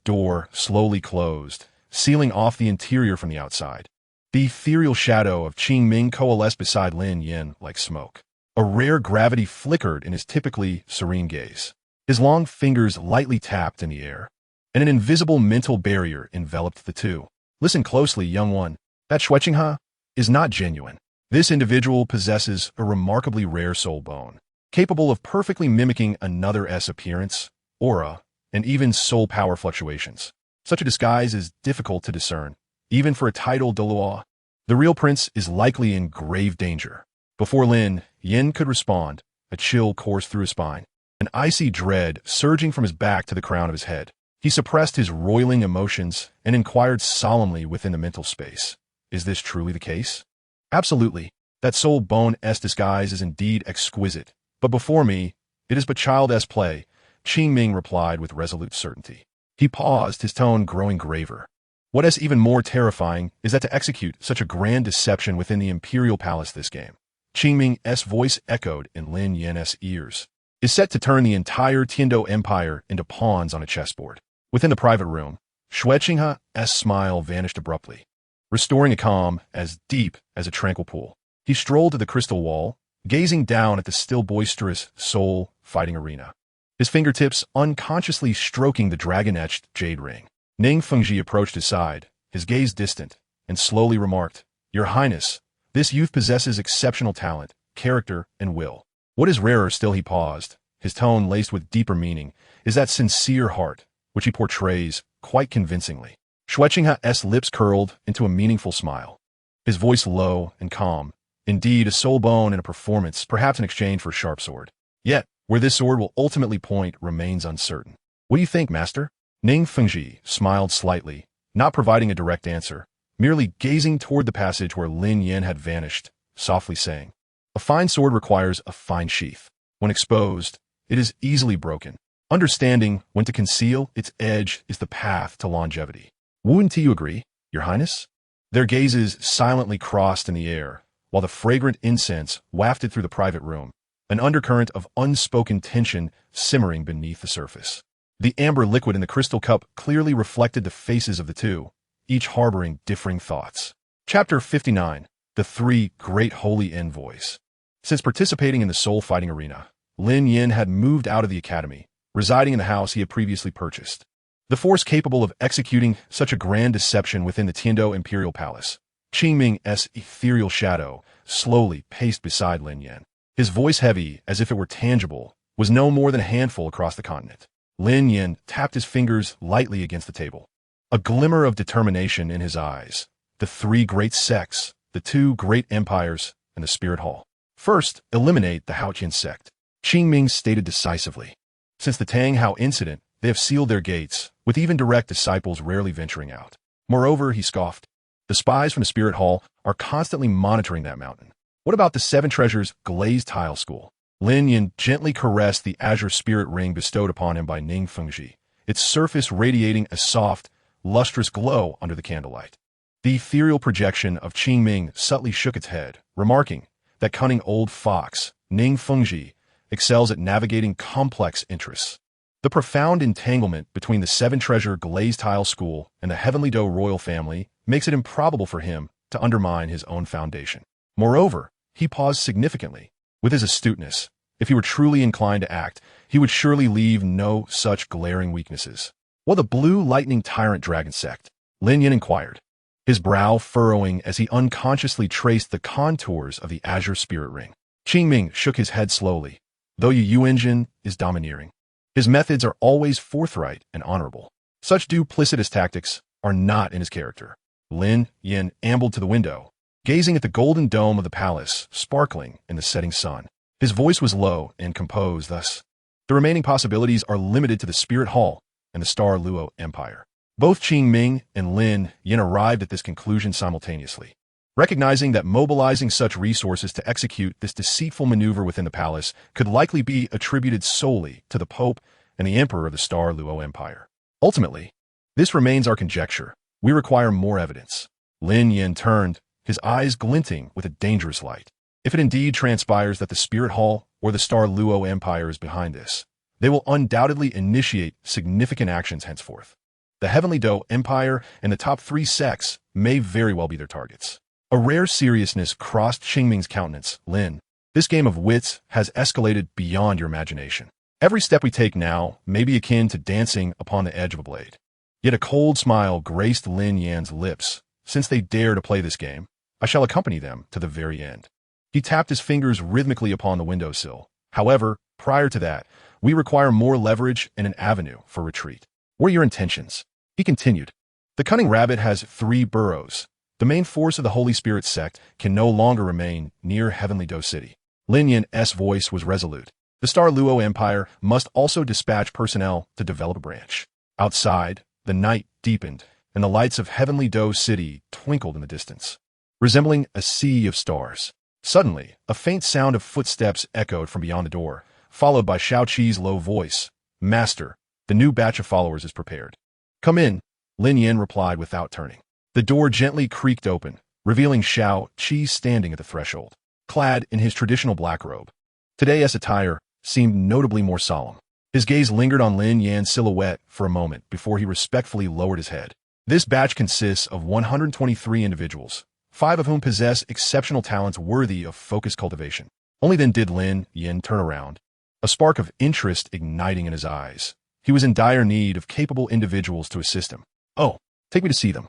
door slowly closed, sealing off the interior from the outside, the ethereal shadow of Qingming coalesced beside Lin Yan like smoke. A rare gravity flickered in his typically serene gaze. His long fingers lightly tapped in the air, and an invisible mental barrier enveloped the two. Listen closely, young one. That Shueqinghe is not genuine. This individual possesses a remarkably rare soul bone, capable of perfectly mimicking another's appearance, aura, and even soul power fluctuations. Such a disguise is difficult to discern, even for a titled Douluo. The real prince is likely in grave danger. Before Lin Yan could respond, a chill coursed through his spine, an icy dread surging from his back to the crown of his head. He suppressed his roiling emotions and inquired solemnly within the mental space. Is this truly the case? Absolutely. That soul bone-esque disguise is indeed exquisite. But before me, it is but child-esque play, Qingming replied with resolute certainty. He paused, his tone growing graver. What is even more terrifying is that to execute such a grand deception within the imperial palace this game, Qingming's voice echoed in Lin Yan's ears, is set to turn the entire Tiando Empire into pawns on a chessboard. Within the private room, Shueqinghe's smile vanished abruptly, restoring a calm as deep as a tranquil pool. He strolled to the crystal wall, gazing down at the still boisterous soul fighting arena, his fingertips unconsciously stroking the dragon-etched jade ring. Ning Fengji approached his side, his gaze distant, and slowly remarked, "Your Highness, this youth possesses exceptional talent, character, and will. What is rarer still," he paused, his tone laced with deeper meaning, "is that sincere heart, which he portrays quite convincingly." Shueqinghe's lips curled into a meaningful smile, his voice low and calm. Indeed, a soul bone and a performance, perhaps in exchange for a sharp sword. Yet, where this sword will ultimately point remains uncertain. What do you think, master? Ning Fengji smiled slightly, not providing a direct answer, merely gazing toward the passage where Lin Yan had vanished, softly saying, "A fine sword requires a fine sheath. When exposed, it is easily broken. Understanding when to conceal its edge is the path to longevity. Wouldn't you agree, Your Highness?" Their gazes silently crossed in the air, while the fragrant incense wafted through the private room, an undercurrent of unspoken tension simmering beneath the surface. The amber liquid in the crystal cup clearly reflected the faces of the two, each harboring differing thoughts. Chapter 59. The Three Great Holy Envoys. Since participating in the soul-fighting arena, Lin Yan had moved out of the academy, residing in the house he had previously purchased. The force capable of executing such a grand deception within the Tiando Imperial Palace, Qingming's ethereal shadow, slowly paced beside Lin Yan. His voice heavy, as if it were tangible, was no more than a handful across the continent. Lin Yan tapped his fingers lightly against the table, a glimmer of determination in his eyes. The three great sects, the two great empires, and the spirit hall. First, eliminate the Haotian sect, Qingming stated decisively. Since the Tang Hao incident, they have sealed their gates, with even direct disciples rarely venturing out. Moreover, he scoffed, the spies from the spirit hall are constantly monitoring that mountain. What about the Seven Treasures glazed tile school? Lin Yan gently caressed the azure spirit ring bestowed upon him by Ning Fengji, its surface radiating a soft, lustrous glow under the candlelight. The ethereal projection of Qingming subtly shook its head, remarking, that cunning old fox, Ning Fengji, excels at navigating complex interests. The profound entanglement between the Seven Treasure glazed tile school and the Heavenly Doe royal family makes it improbable for him to undermine his own foundation. Moreover, he paused significantly. With his astuteness, if he were truly inclined to act, he would surely leave no such glaring weaknesses. What the Blue Lightning Tyrant Dragon Sect? Lin Yan inquired, his brow furrowing as he unconsciously traced the contours of the azure spirit ring. Qingming shook his head slowly. Though Yu Engine is domineering, his methods are always forthright and honorable. Such duplicitous tactics are not in his character. Lin Yan ambled to the window, gazing at the golden dome of the palace, sparkling in the setting sun. His voice was low and composed thus. The remaining possibilities are limited to the Spirit Hall and the Star Luo Empire. Both Qingming and Lin Yan arrived at this conclusion simultaneously, recognizing that mobilizing such resources to execute this deceitful maneuver within the palace could likely be attributed solely to the Pope and the Emperor of the Star Luo Empire. Ultimately, this remains our conjecture. We require more evidence. Lin Yan turned, his eyes glinting with a dangerous light. If it indeed transpires that the Spirit Hall or the Star Luo Empire is behind this, they will undoubtedly initiate significant actions henceforth. The Heavenly Doe Empire and the top three sects may very well be their targets. A rare seriousness crossed Qingming's countenance. Lin, this game of wits has escalated beyond your imagination. Every step we take now may be akin to dancing upon the edge of a blade. Yet a cold smile graced Lin Yan's lips. Since they dare to play this game, I shall accompany them to the very end. He tapped his fingers rhythmically upon the windowsill. However, prior to that, we require more leverage and an avenue for retreat. What are your intentions? He continued. The cunning rabbit has 3 burrows. The main force of the Holy Spirit sect can no longer remain near Heavenly Do City. Lin Yan's voice was resolute. The Star Luo Empire must also dispatch personnel to develop a branch. Outside, the night deepened, and the lights of Heavenly Do City twinkled in the distance, resembling a sea of stars. Suddenly, a faint sound of footsteps echoed from beyond the door, followed by Xiao Qi's low voice. Master, the new batch of followers is prepared. Come in, Lin Yan replied without turning. The door gently creaked open, revealing Xiao Qi standing at the threshold, clad in his traditional black robe. Today's attire seemed notably more solemn. His gaze lingered on Lin Yan's silhouette for a moment before he respectfully lowered his head. This batch consists of 123 individuals, 5 of whom possess exceptional talents worthy of focused cultivation. Only then did Lin Yan turn around, a spark of interest igniting in his eyes. He was in dire need of capable individuals to assist him. Oh, take me to see them.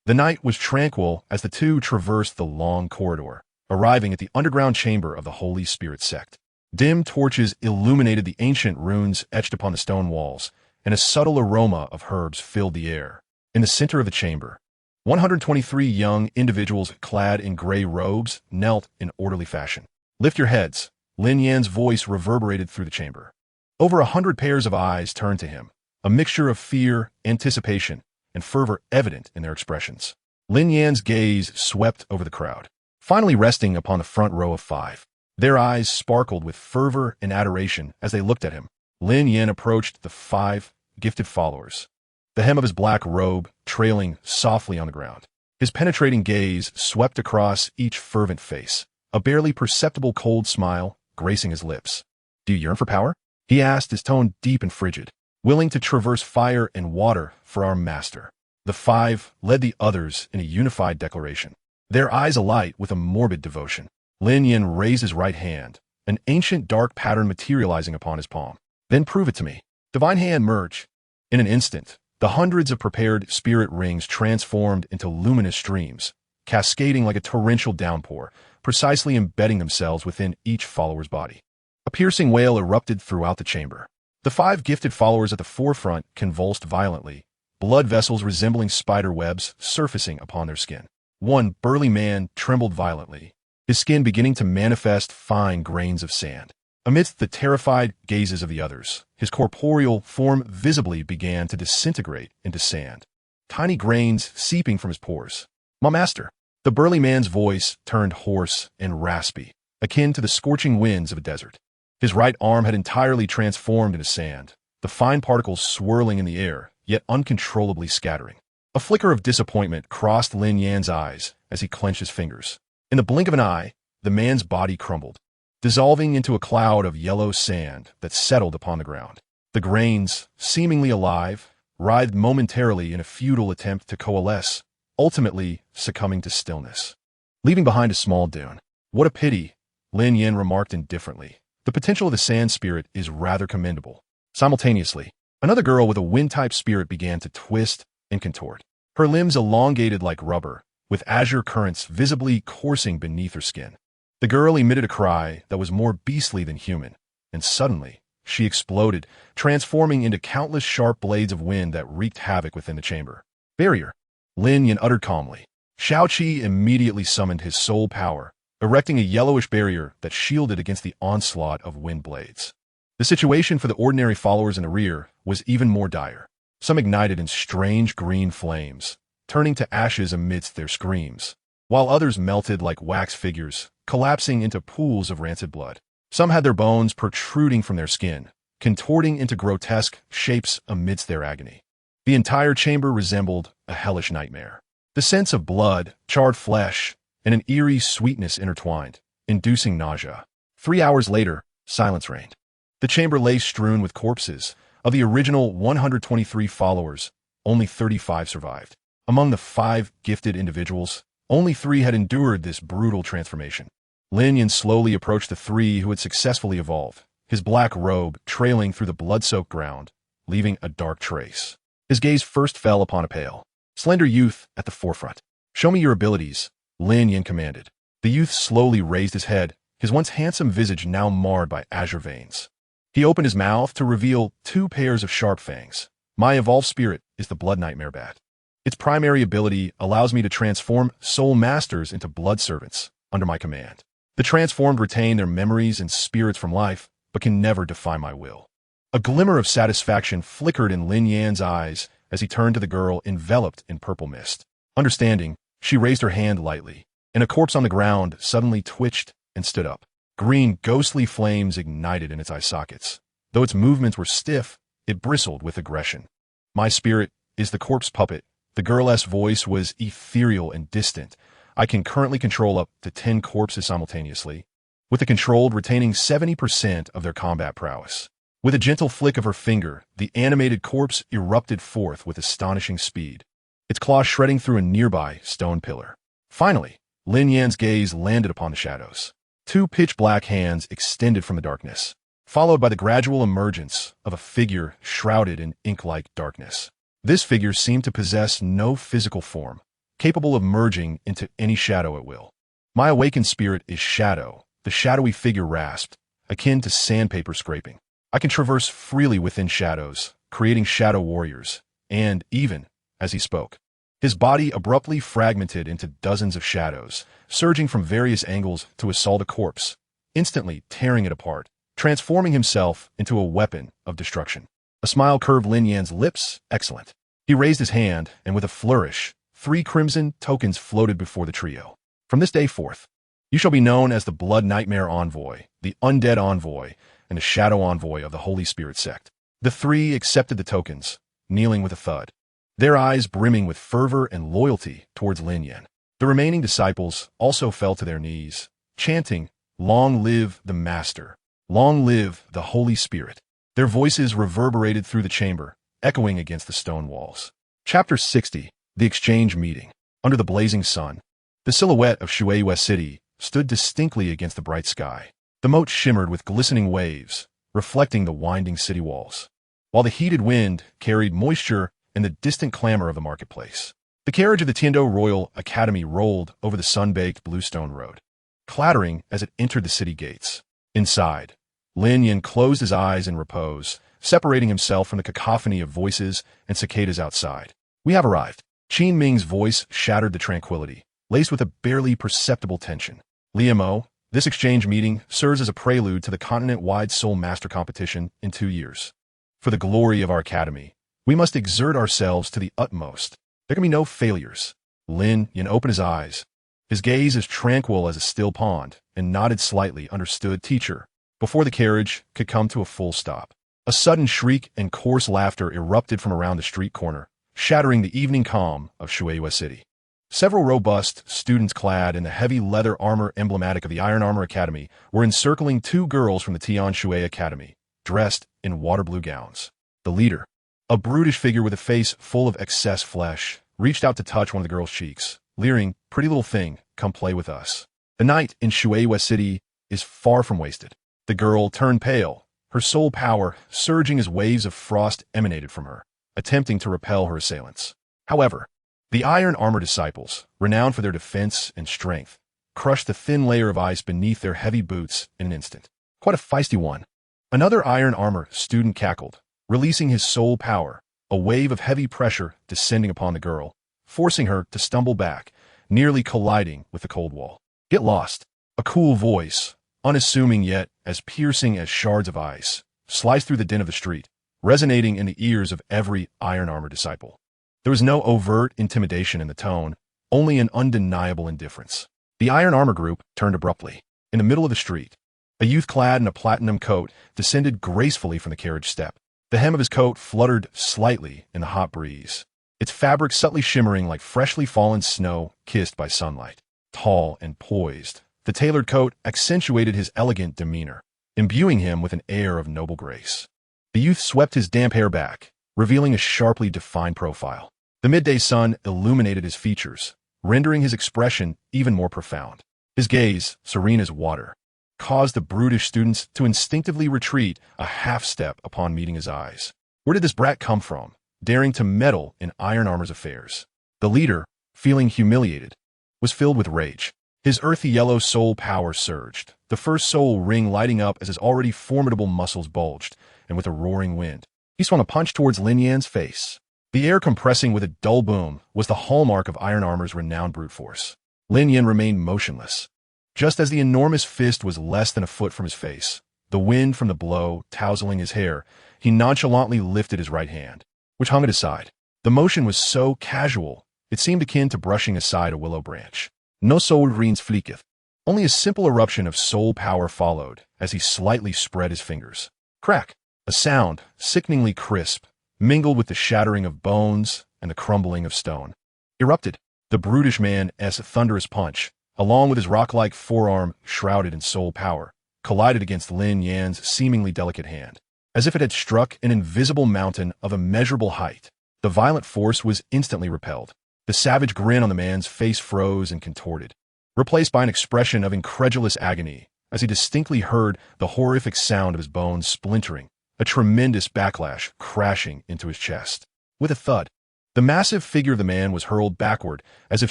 The night was tranquil as the two traversed the long corridor, arriving at the underground chamber of the Holy Spirit sect. Dim torches illuminated the ancient runes etched upon the stone walls, and a subtle aroma of herbs filled the air. In the center of the chamber, 123 young individuals clad in gray robes knelt in orderly fashion. Lift your heads, Lin Yan's voice reverberated through the chamber. Over 100 pairs of eyes turned to him, a mixture of fear, anticipation, and fervor evident in their expressions. Lin Yan's gaze swept over the crowd, finally resting upon the front row of 5. Their eyes sparkled with fervor and adoration as they looked at him. Lin Yan approached the 5 gifted followers, the hem of his black robe trailing softly on the ground. His penetrating gaze swept across each fervent face, a barely perceptible cold smile gracing his lips. Do you yearn for power? He asked, his tone deep and frigid. Willing to traverse fire and water for our master. The 5 led the others in a unified declaration, their eyes alight with a morbid devotion. Lin Yan raised his right hand, an ancient dark pattern materializing upon his palm. Then prove it to me. Divine hand merge. In an instant, the hundreds of prepared spirit rings transformed into luminous streams, cascading like a torrential downpour, precisely embedding themselves within each follower's body. A piercing wail erupted throughout the chamber. The 5 gifted followers at the forefront convulsed violently, blood vessels resembling spider webs surfacing upon their skin. One burly man trembled violently, his skin beginning to manifest fine grains of sand. Amidst the terrified gazes of the others, his corporeal form visibly began to disintegrate into sand, tiny grains seeping from his pores. My master! The burly man's voice turned hoarse and raspy, akin to the scorching winds of a desert. His right arm had entirely transformed into sand, the fine particles swirling in the air, yet uncontrollably scattering. A flicker of disappointment crossed Lin Yan's eyes as he clenched his fingers. In the blink of an eye, the man's body crumbled, dissolving into a cloud of yellow sand that settled upon the ground. The grains, seemingly alive, writhed momentarily in a futile attempt to coalesce, ultimately succumbing to stillness, leaving behind a small dune. What a pity, Lin Yan remarked indifferently. The potential of the sand spirit is rather commendable. Simultaneously, another girl with a wind-type spirit began to twist and contort, her limbs elongated like rubber, with azure currents visibly coursing beneath her skin. The girl emitted a cry that was more beastly than human, and suddenly, she exploded, transforming into countless sharp blades of wind that wreaked havoc within the chamber. Barrier, Lin Yan uttered calmly. Xiao Qi immediately summoned his soul power, erecting a yellowish barrier that shielded against the onslaught of wind blades. The situation for the ordinary followers in the rear was even more dire. Some ignited in strange green flames, turning to ashes amidst their screams, while others melted like wax figures, collapsing into pools of rancid blood. Some had their bones protruding from their skin, contorting into grotesque shapes amidst their agony. The entire chamber resembled a hellish nightmare. The sense of blood, charred flesh, and an eerie sweetness intertwined, inducing nausea. 3 hours later, silence reigned. The chamber lay strewn with corpses. Of the original 123 followers, only 35 survived. Among the 5 gifted individuals, only 3 had endured this brutal transformation. Lin Yan slowly approached the 3 who had successfully evolved, his black robe trailing through the blood-soaked ground, leaving a dark trace. His gaze first fell upon a pale, slender youth at the forefront. "Show me your abilities," Lin Yan commanded. The youth slowly raised his head, his once handsome visage now marred by azure veins. He opened his mouth to reveal 2 pairs of sharp fangs. "My evolved spirit is the Blood Nightmare Bat. Its primary ability allows me to transform soul masters into blood servants under my command. The transformed retain their memories and spirits from life, but can never defy my will." A glimmer of satisfaction flickered in Lin Yan's eyes as he turned to the girl enveloped in purple mist. Understanding, she raised her hand lightly, and a corpse on the ground suddenly twitched and stood up. Green, ghostly flames ignited in its eye sockets. Though its movements were stiff, it bristled with aggression. "My spirit is the corpse puppet." The girl's voice was ethereal and distant. "I can currently control up to 10 corpses simultaneously, with the controlled retaining 70% of their combat prowess." With a gentle flick of her finger, the animated corpse erupted forth with astonishing speed, its claws shredding through a nearby stone pillar. Finally, Lin Yan's gaze landed upon the shadows. 2 pitch-black hands extended from the darkness, followed by the gradual emergence of a figure shrouded in ink-like darkness. This figure seemed to possess no physical form, capable of merging into any shadow at will. "My awakened spirit is shadow," the shadowy figure rasped, akin to sandpaper scraping. "I can traverse freely within shadows, creating shadow warriors," and even, as he spoke, his body abruptly fragmented into dozens of shadows, surging from various angles to assault a corpse, instantly tearing it apart, transforming himself into a weapon of destruction. A smile curved Lin Yan's lips. "Excellent." He raised his hand, and with a flourish, 3 crimson tokens floated before the trio. "From this day forth, you shall be known as the Blood Nightmare Envoy, the Undead Envoy, and the Shadow Envoy of the Holy Spirit Sect." The 3 accepted the tokens, kneeling with a thud, their eyes brimming with fervor and loyalty towards Lin Yan. The remaining disciples also fell to their knees, chanting, "Long live the Master! Long live the Holy Spirit!" Their voices reverberated through the chamber, echoing against the stone walls. Chapter 60. The Exchange Meeting. Under the blazing sun, the silhouette of Shuei City stood distinctly against the bright sky. The moat shimmered with glistening waves, reflecting the winding city walls, while the heated wind carried moisture and the distant clamor of the marketplace. The carriage of the Tiando Royal Academy rolled over the sun-baked bluestone road, clattering as it entered the city gates. Inside, Lin Yan closed his eyes in repose, separating himself from the cacophony of voices and cicadas outside. "We have arrived." Qin Ming's voice shattered the tranquility, laced with a barely perceptible tension. "Liamo, this exchange meeting serves as a prelude to the continent-wide Soul Master competition in 2 years. For the glory of our academy, we must exert ourselves to the utmost. There can be no failures." Lin Yan opened his eyes, his gaze as tranquil as a still pond, and nodded slightly. "Understood, teacher." Before the carriage could come to a full stop, a sudden shriek and coarse laughter erupted from around the street corner, shattering the evening calm of Shuei City. Several robust students clad in the heavy leather armor emblematic of the Iron Armor Academy were encircling 2 girls from the Tian Shui Academy, dressed in water blue gowns. The leader, a brutish figure with a face full of excess flesh, reached out to touch one of the girl's cheeks, leering, "Pretty little thing, come play with us." The night in Shuei City is far from wasted. The girl turned pale, her soul power surging as waves of frost emanated from her, attempting to repel her assailants. However, the Iron Armor disciples, renowned for their defense and strength, crushed the thin layer of ice beneath their heavy boots in an instant. "Quite a feisty one." Another Iron Armor student cackled, releasing his soul power, a wave of heavy pressure descending upon the girl, forcing her to stumble back, nearly colliding with the cold wall. "Get lost." A cool voice, unassuming yet as piercing as shards of ice, sliced through the din of the street, resonating in the ears of every Iron Armor disciple. There was no overt intimidation in the tone, only an undeniable indifference. The Iron Armor group turned abruptly. In the middle of the street, a youth clad in a platinum coat descended gracefully from the carriage step. The hem of his coat fluttered slightly in the hot breeze, its fabric subtly shimmering like freshly fallen snow kissed by sunlight. Tall and poised, the tailored coat accentuated his elegant demeanor, imbuing him with an air of noble grace. The youth swept his damp hair back, revealing a sharply defined profile. The midday sun illuminated his features, rendering his expression even more profound. His gaze, serene as water, caused the brutish students to instinctively retreat a half step upon meeting his eyes. "Where did this brat come from?" daring to meddle in Iron Armor's affairs. The leader, feeling humiliated, was filled with rage. His earthy yellow soul power surged, the first soul ring lighting up as his already formidable muscles bulged, and with a roaring wind, he swung a punch towards Lin Yan's face. The air compressing with a dull boom was the hallmark of Iron Armor's renowned brute force. Lin Yan remained motionless. Just as the enormous fist was less than a foot from his face, the wind from the blow tousling his hair, he nonchalantly lifted his right hand, which hung at his side. The motion was so casual, it seemed akin to brushing aside a willow branch. No soul reins flicketh. Only a simple eruption of soul power followed as he slightly spread his fingers. Crack! A sound, sickeningly crisp, mingled with the shattering of bones and the crumbling of stone. Erupted. The brutish man's thunderous punch, along with his rock-like forearm shrouded in soul power, collided against Lin Yan's seemingly delicate hand, as if it had struck an invisible mountain of immeasurable height. The violent force was instantly repelled. The savage grin on the man's face froze and contorted, replaced by an expression of incredulous agony as he distinctly heard the horrific sound of his bones splintering, a tremendous backlash crashing into his chest. With a thud, the massive figure of the man was hurled backward as if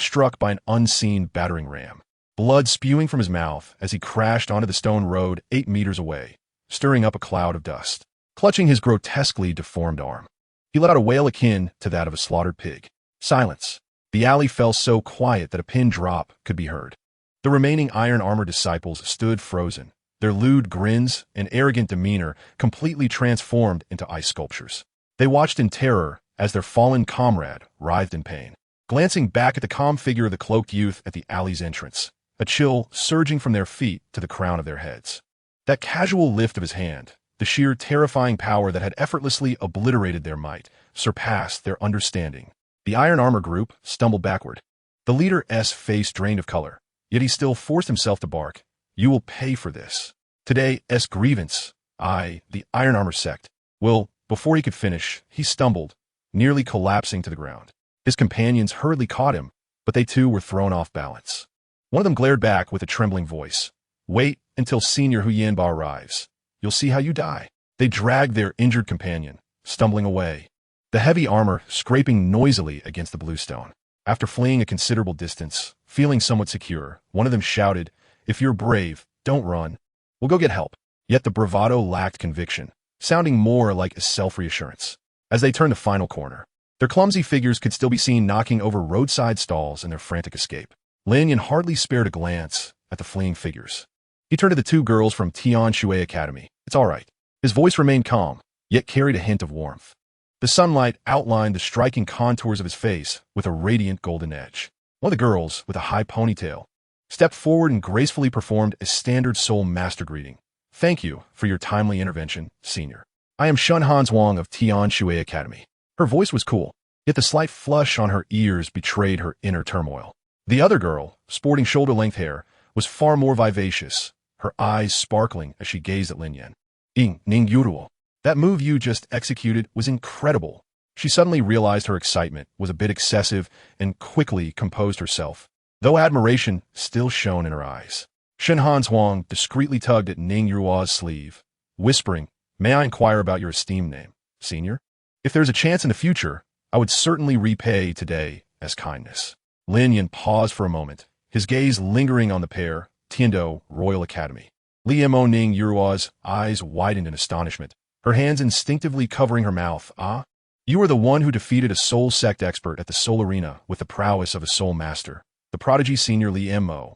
struck by an unseen battering ram, blood spewing from his mouth as he crashed onto the stone road 8 meters away, stirring up a cloud of dust. Clutching his grotesquely deformed arm, he let out a wail akin to that of a slaughtered pig. Silence. The alley fell so quiet that a pin drop could be heard. The remaining Iron Armor disciples stood frozen, their lewd grins and arrogant demeanor completely transformed into ice sculptures. They watched in terror as their fallen comrade writhed in pain. Glancing back at the calm figure of the cloaked youth at the alley's entrance, a chill surging from their feet to the crown of their heads. That casual lift of his hand, the sheer terrifying power that had effortlessly obliterated their might, surpassed their understanding. The Iron Armor group stumbled backward. The leader's face drained of color, yet he still forced himself to bark. You will pay for this. Today's grievance, the Iron Armor sect, will, before he could finish, he stumbled, nearly collapsing to the ground. His companions hurriedly caught him, but they too were thrown off balance. One of them glared back with a trembling voice. Wait until Senior Huyanba arrives. You'll see how you die. They dragged their injured companion, stumbling away, the heavy armor scraping noisily against the bluestone. After fleeing a considerable distance, feeling somewhat secure, one of them shouted, If you're brave, don't run. We'll go get help. Yet the bravado lacked conviction, sounding more like a self-reassurance. As they turned the final corner, their clumsy figures could still be seen knocking over roadside stalls in their frantic escape. Lin Yan hardly spared a glance at the fleeing figures. He turned to the 2 girls from Tian Shui Academy. It's all right. His voice remained calm, yet carried a hint of warmth. The sunlight outlined the striking contours of his face with a radiant golden edge. One of the girls, with a high ponytail, stepped forward and gracefully performed a standard soul master greeting. Thank you for your timely intervention, Senior. I am Shun Han Wang of Tian Shui Academy. Her voice was cool, yet the slight flush on her ears betrayed her inner turmoil. The other girl, sporting shoulder-length hair, was far more vivacious, her eyes sparkling as she gazed at Lin Yan. Ning Yuruo. That move you just executed was incredible. She suddenly realized her excitement was a bit excessive and quickly composed herself, though admiration still shone in her eyes. Shen Han Huang discreetly tugged at Ning Yuruo's sleeve, whispering, May I inquire about your esteemed name, Senior? If there's a chance in the future, I would certainly repay today as kindness. Lin Yan paused for a moment, his gaze lingering on the pair, Tiando Royal Academy. Liemo Ning Yuruo's eyes widened in astonishment, her hands instinctively covering her mouth. Ah? You are the one who defeated a soul sect expert at the soul arena with the prowess of a soul master, the prodigy Senior Liemo.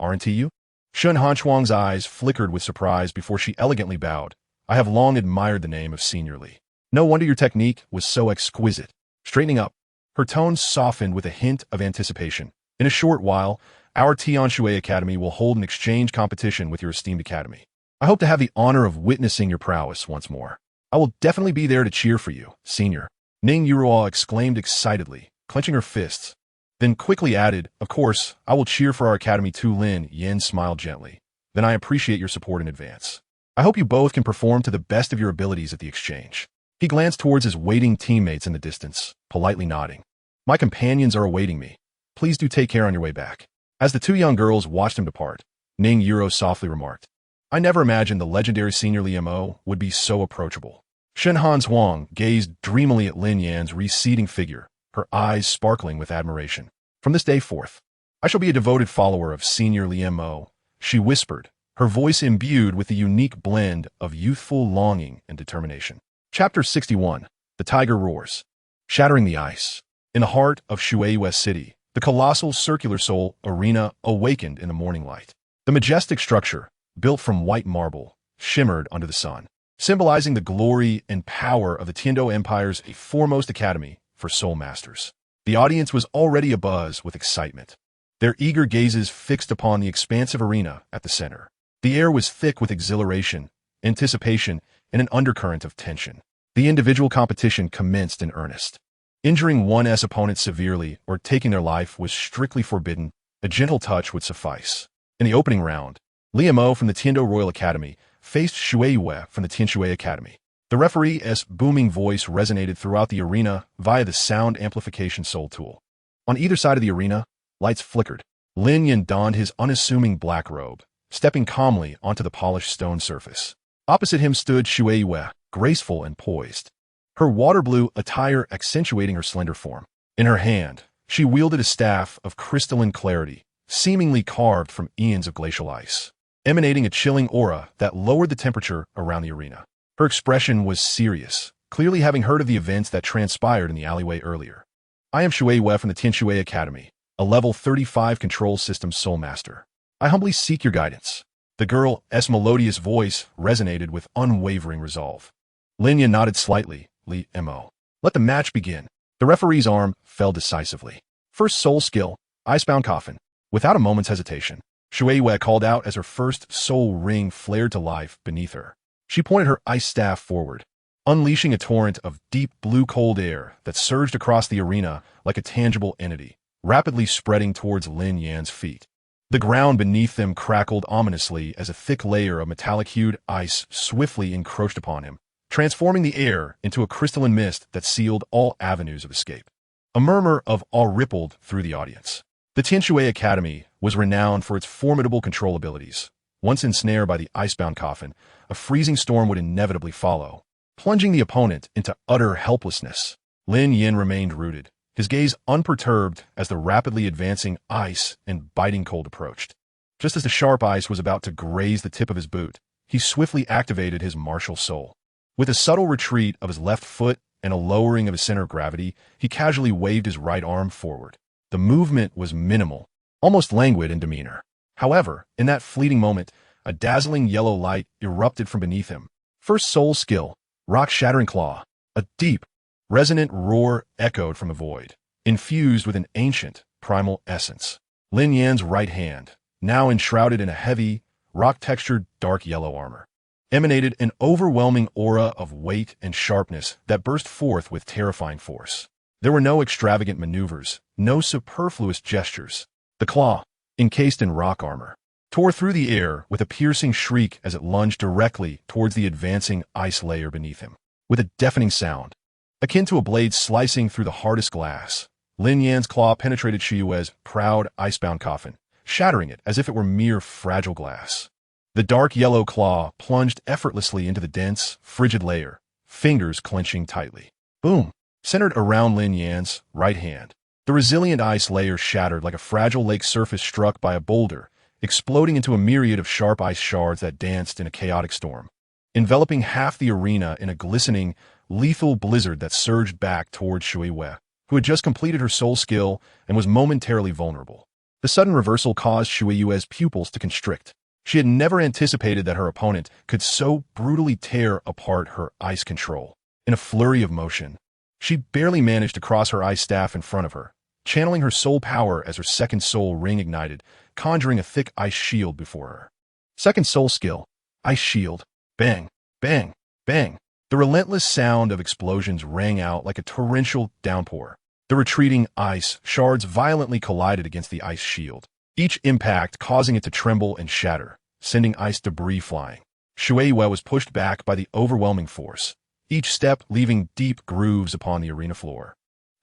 Aren't you? Shun Hanchuang's eyes flickered with surprise before she elegantly bowed. I have long admired the name of Senior Li. No wonder your technique was so exquisite. Straightening up, her tones softened with a hint of anticipation. In a short while, our Tian Shui Academy will hold an exchange competition with your esteemed academy. I hope to have the honor of witnessing your prowess once more. I will definitely be there to cheer for you, Senior. Ning Yuruo exclaimed excitedly, clenching her fists. Then quickly added, Of course, I will cheer for our academy too. Lin Yan smiled gently. Then I appreciate your support in advance. I hope you both can perform to the best of your abilities at the exchange. He glanced towards his waiting teammates in the distance, politely nodding. My companions are awaiting me. Please do take care on your way back. As the 2 young girls watched him depart, Ning Yuruo softly remarked, I never imagined the legendary Senior Liemo would be so approachable. Shenhan Huang gazed dreamily at Lin Yan's receding figure, her eyes sparkling with admiration. From this day forth, I shall be a devoted follower of Senior Lian Mo, she whispered, her voice imbued with the unique blend of youthful longing and determination. Chapter 61. The Tiger Roars. Shattering the ice. In the heart of Shueiyue City, the colossal circular soul arena awakened in the morning light. The majestic structure, built from white marble, shimmered under the sun, symbolizing the glory and power of the Tiando Empire's foremost academy for soul masters. The audience was already abuzz with excitement, their eager gazes fixed upon the expansive arena at the center. The air was thick with exhilaration, anticipation, and an undercurrent of tension. The individual competition commenced in earnest. Injuring one's opponent severely or taking their life was strictly forbidden. A gentle touch would suffice. In the opening round, Lian Mo from the Tiando Royal Academy faced Shueiyue from the Tianshui Academy. The referee's booming voice resonated throughout the arena via the sound amplification soul tool. On either side of the arena, lights flickered. Lin Yan donned his unassuming black robe, stepping calmly onto the polished stone surface. Opposite him stood Shueiyue, graceful and poised, her water blue attire accentuating her slender form. In her hand, she wielded a staff of crystalline clarity, seemingly carved from eons of glacial ice, emanating a chilling aura that lowered the temperature around the arena. Her expression was serious, clearly having heard of the events that transpired in the alleyway earlier. I am Shueiyue from the Tianshui Academy, a level 35 control system soul master. I humbly seek your guidance. The girl's melodious voice resonated with unwavering resolve. Lin Yan nodded slightly. Li Mo. Let the match begin. The referee's arm fell decisively. First soul skill, Icebound Coffin. Without a moment's hesitation, Shueiyue called out as her first soul ring flared to life beneath her. She pointed her ice staff forward, unleashing a torrent of deep blue cold air that surged across the arena like a tangible entity, rapidly spreading towards Lin Yan's feet. The ground beneath them crackled ominously as a thick layer of metallic-hued ice swiftly encroached upon him, transforming the air into a crystalline mist that sealed all avenues of escape. A murmur of awe rippled through the audience. The Tianshui Academy was renowned for its formidable control abilities. Once ensnared by the icebound coffin, a freezing storm would inevitably follow, plunging the opponent into utter helplessness. Lin Yan remained rooted, his gaze unperturbed as the rapidly advancing ice and biting cold approached. Just as the sharp ice was about to graze the tip of his boot, he swiftly activated his martial soul. With a subtle retreat of his left foot and a lowering of his center of gravity, he casually waved his right arm forward. The movement was minimal, almost languid in demeanor. However, in that fleeting moment, a dazzling yellow light erupted from beneath him. First soul skill, Rock-Shattering Claw. A deep, resonant roar echoed from the void, infused with an ancient, primal essence. Lin Yan's right hand, now enshrouded in a heavy, rock-textured dark yellow armor, emanated an overwhelming aura of weight and sharpness that burst forth with terrifying force. There were no extravagant maneuvers, no superfluous gestures. The claw, encased in rock armor, tore through the air with a piercing shriek as it lunged directly towards the advancing ice layer beneath him. With a deafening sound, akin to a blade slicing through the hardest glass, Lin Yan's claw penetrated Shueiyue's proud icebound coffin, shattering it as if it were mere fragile glass. The dark yellow claw plunged effortlessly into the dense, frigid layer, fingers clenching tightly. Boom! Centered around Lin Yan's right hand, the resilient ice layer shattered like a fragile lake surface struck by a boulder, exploding into a myriad of sharp ice shards that danced in a chaotic storm, enveloping half the arena in a glistening, lethal blizzard that surged back towards Shueiyue, who had just completed her soul skill and was momentarily vulnerable. The sudden reversal caused Shueiyue's pupils to constrict. She had never anticipated that her opponent could so brutally tear apart her ice control. In a flurry of motion, she barely managed to cross her ice staff in front of her, channeling her soul power as her second soul ring ignited, conjuring a thick ice shield before her. Second soul skill, Ice Shield. Bang, bang, bang. The relentless sound of explosions rang out like a torrential downpour. The retreating ice shards violently collided against the ice shield, each impact causing it to tremble and shatter, sending ice debris flying. Shueiyue was pushed back by the overwhelming force, each step leaving deep grooves upon the arena floor.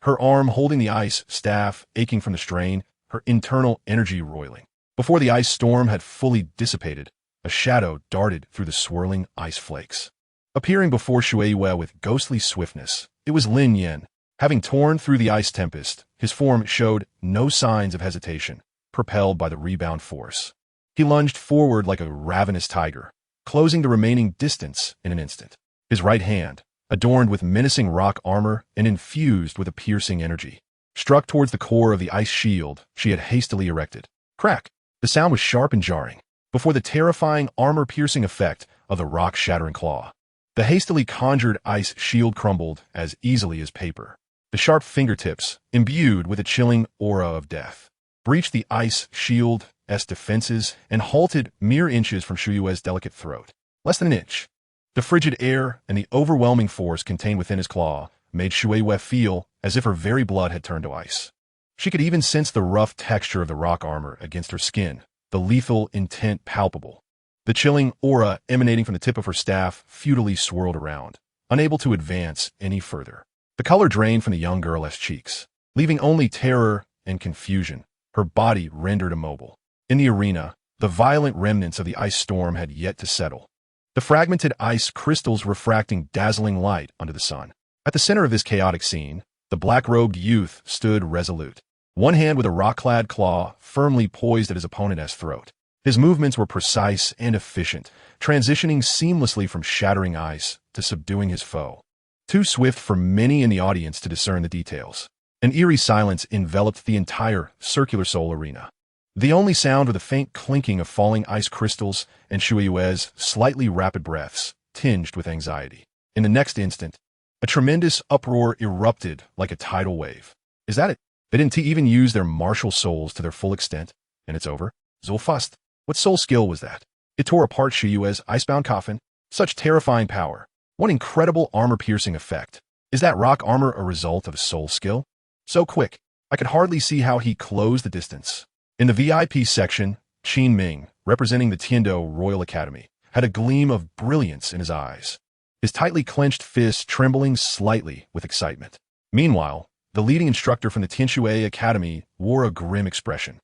Her arm holding the ice staff aching from the strain, her internal energy roiling. Before the ice storm had fully dissipated, a shadow darted through the swirling ice flakes. Appearing before Shueiyue with ghostly swiftness, it was Lin Yan. Having torn through the ice tempest, his form showed no signs of hesitation, propelled by the rebound force. He lunged forward like a ravenous tiger, closing the remaining distance in an instant. His right hand, adorned with menacing rock armor and infused with a piercing energy, struck towards the core of the ice shield she had hastily erected. Crack! The sound was sharp and jarring, before the terrifying armor-piercing effect of the rock-shattering claw. The hastily conjured ice shield crumbled as easily as paper. The sharp fingertips, imbued with a chilling aura of death, breached the ice shield's defenses and halted mere inches from Shueyue's delicate throat. Less than an inch. The frigid air and the overwhelming force contained within his claw made Shueiyue feel as if her very blood had turned to ice. She could even sense the rough texture of the rock armor against her skin, the lethal intent palpable. The chilling aura emanating from the tip of her staff futilely swirled around, unable to advance any further. The color drained from the young girl's cheeks, leaving only terror and confusion, her body rendered immobile. In the arena, the violent remnants of the ice storm had yet to settle, the fragmented ice crystals refracting dazzling light under the sun. At the center of this chaotic scene, the black-robed youth stood resolute, one hand with a rock-clad claw firmly poised at his opponent's throat. His movements were precise and efficient, transitioning seamlessly from shattering ice to subduing his foe. Too swift for many in the audience to discern the details. An eerie silence enveloped the entire circular soul arena. The only sound was the faint clinking of falling ice crystals and Shueiyue's slightly rapid breaths, tinged with anxiety. In the next instant, a tremendous uproar erupted like a tidal wave. Is that it? They didn't even use their martial souls to their full extent, and it's over? Zulfast. What soul skill was that? It tore apart Shueiyue's icebound coffin. Such terrifying power. What incredible armor-piercing effect. Is that rock armor a result of a soul skill? So quick, I could hardly see how he closed the distance. In the VIP section, Qin Ming, representing the Tiando Royal Academy, had a gleam of brilliance in his eyes, his tightly clenched fists trembling slightly with excitement. Meanwhile, the leading instructor from the Tianxue Academy wore a grim expression,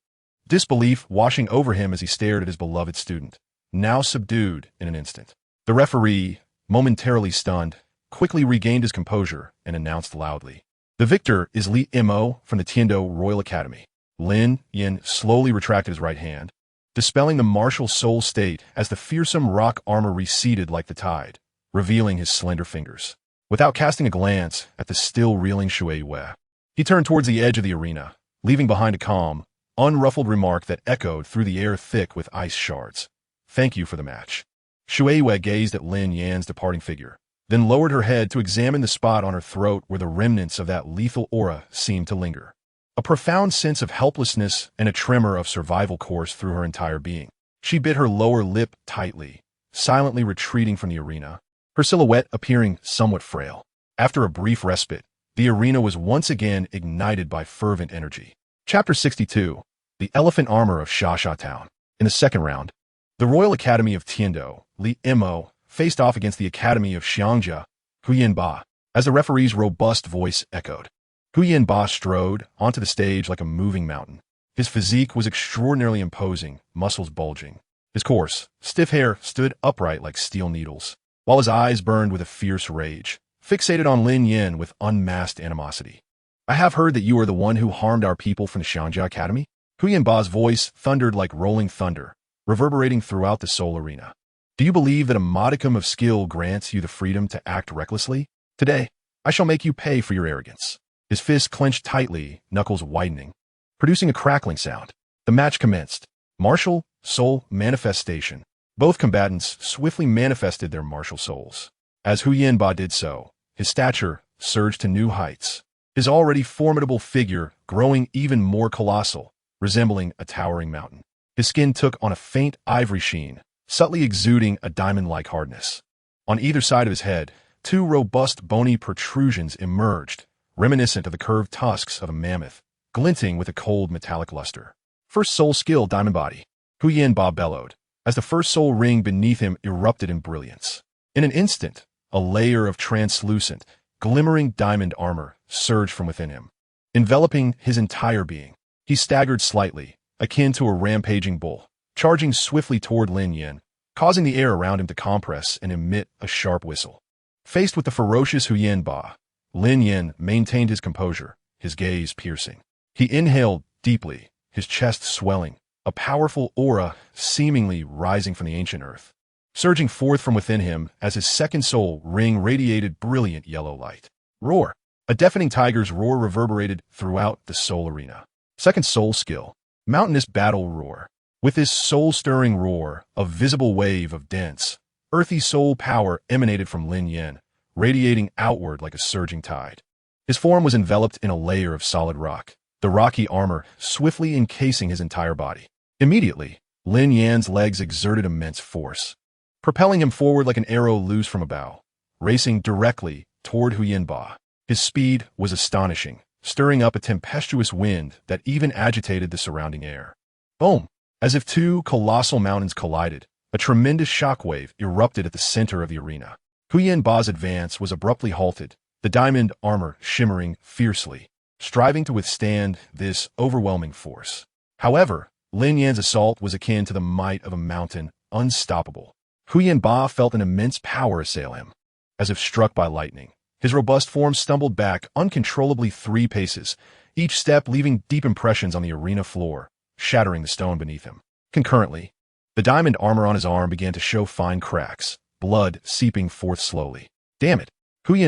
disbelief washing over him as he stared at his beloved student, now subdued in an instant. The referee, momentarily stunned, quickly regained his composure and announced loudly, "The victor is Li Mo from the Tiando Royal Academy." Lin Yan slowly retracted his right hand, dispelling the martial soul state as the fearsome rock armor receded like the tide, revealing his slender fingers. Without casting a glance at the still reeling Shueiyue, he turned towards the edge of the arena, leaving behind a calm, unruffled remark that echoed through the air thick with ice shards. "Thank you for the match." Shueiyue gazed at Lin Yan's departing figure, then lowered her head to examine the spot on her throat where the remnants of that lethal aura seemed to linger. A profound sense of helplessness and a tremor of survival coursed through her entire being. She bit her lower lip tightly, silently retreating from the arena, her silhouette appearing somewhat frail. After a brief respite, the arena was once again ignited by fervent energy. Chapter 62, The Elephant Armor of Xia Town. In the second round, the Royal Academy of Tiando, Li Mo, faced off against the Academy of Xiangja, Huyan Ba, as the referee's robust voice echoed. Huyan Ba strode onto the stage like a moving mountain. His physique was extraordinarily imposing, muscles bulging. His coarse, stiff hair stood upright like steel needles, while his eyes burned with a fierce rage, fixated on Lin Yan with unmasked animosity. "I have heard that you are the one who harmed our people from the Xiangja Academy?" Huyan Ba's voice thundered like rolling thunder, reverberating throughout the soul arena. "Do you believe that a modicum of skill grants you the freedom to act recklessly? Today, I shall make you pay for your arrogance." His fists clenched tightly, knuckles widening, producing a crackling sound. The match commenced. Martial, soul, manifestation. Both combatants swiftly manifested their martial souls. As Huyan Ba did so, his stature surged to new heights, his already formidable figure growing even more colossal, resembling a towering mountain. His skin took on a faint ivory sheen, subtly exuding a diamond-like hardness. On either side of his head, two robust bony protrusions emerged, reminiscent of the curved tusks of a mammoth, glinting with a cold metallic luster. "First soul skill, Diamond Body," Huyan Ba bellowed, as the first soul ring beneath him erupted in brilliance. In an instant, a layer of translucent, glimmering diamond armor surged from within him, enveloping his entire being. He staggered slightly, akin to a rampaging bull, charging swiftly toward Lin Yan, causing the air around him to compress and emit a sharp whistle. Faced with the ferocious Ba, Lin Yan maintained his composure, his gaze piercing. He inhaled deeply, his chest swelling, a powerful aura seemingly rising from the ancient earth, surging forth from within him as his second soul ring radiated brilliant yellow light. Roar! A deafening tiger's roar reverberated throughout the soul arena. Second soul skill, mountainous battle roar. With his soul-stirring roar, a visible wave of dense, earthy soul power emanated from Lin Yan, radiating outward like a surging tide. His form was enveloped in a layer of solid rock, the rocky armor swiftly encasing his entire body. Immediately, Lin Yan's legs exerted immense force, propelling him forward like an arrow loose from a bow, racing directly toward Ba. His speed was astonishing, stirring up a tempestuous wind that even agitated the surrounding air. Boom! As if two colossal mountains collided, a tremendous shockwave erupted at the center of the arena. Ba's advance was abruptly halted, the diamond armor shimmering fiercely, striving to withstand this overwhelming force. However, Lin Yan's assault was akin to the might of a mountain, unstoppable. Ba felt an immense power assail him. As if struck by lightning, his robust form stumbled back uncontrollably 3 paces, each step leaving deep impressions on the arena floor, shattering the stone beneath him. Concurrently, the diamond armor on his arm began to show fine cracks, blood seeping forth slowly. Damn it!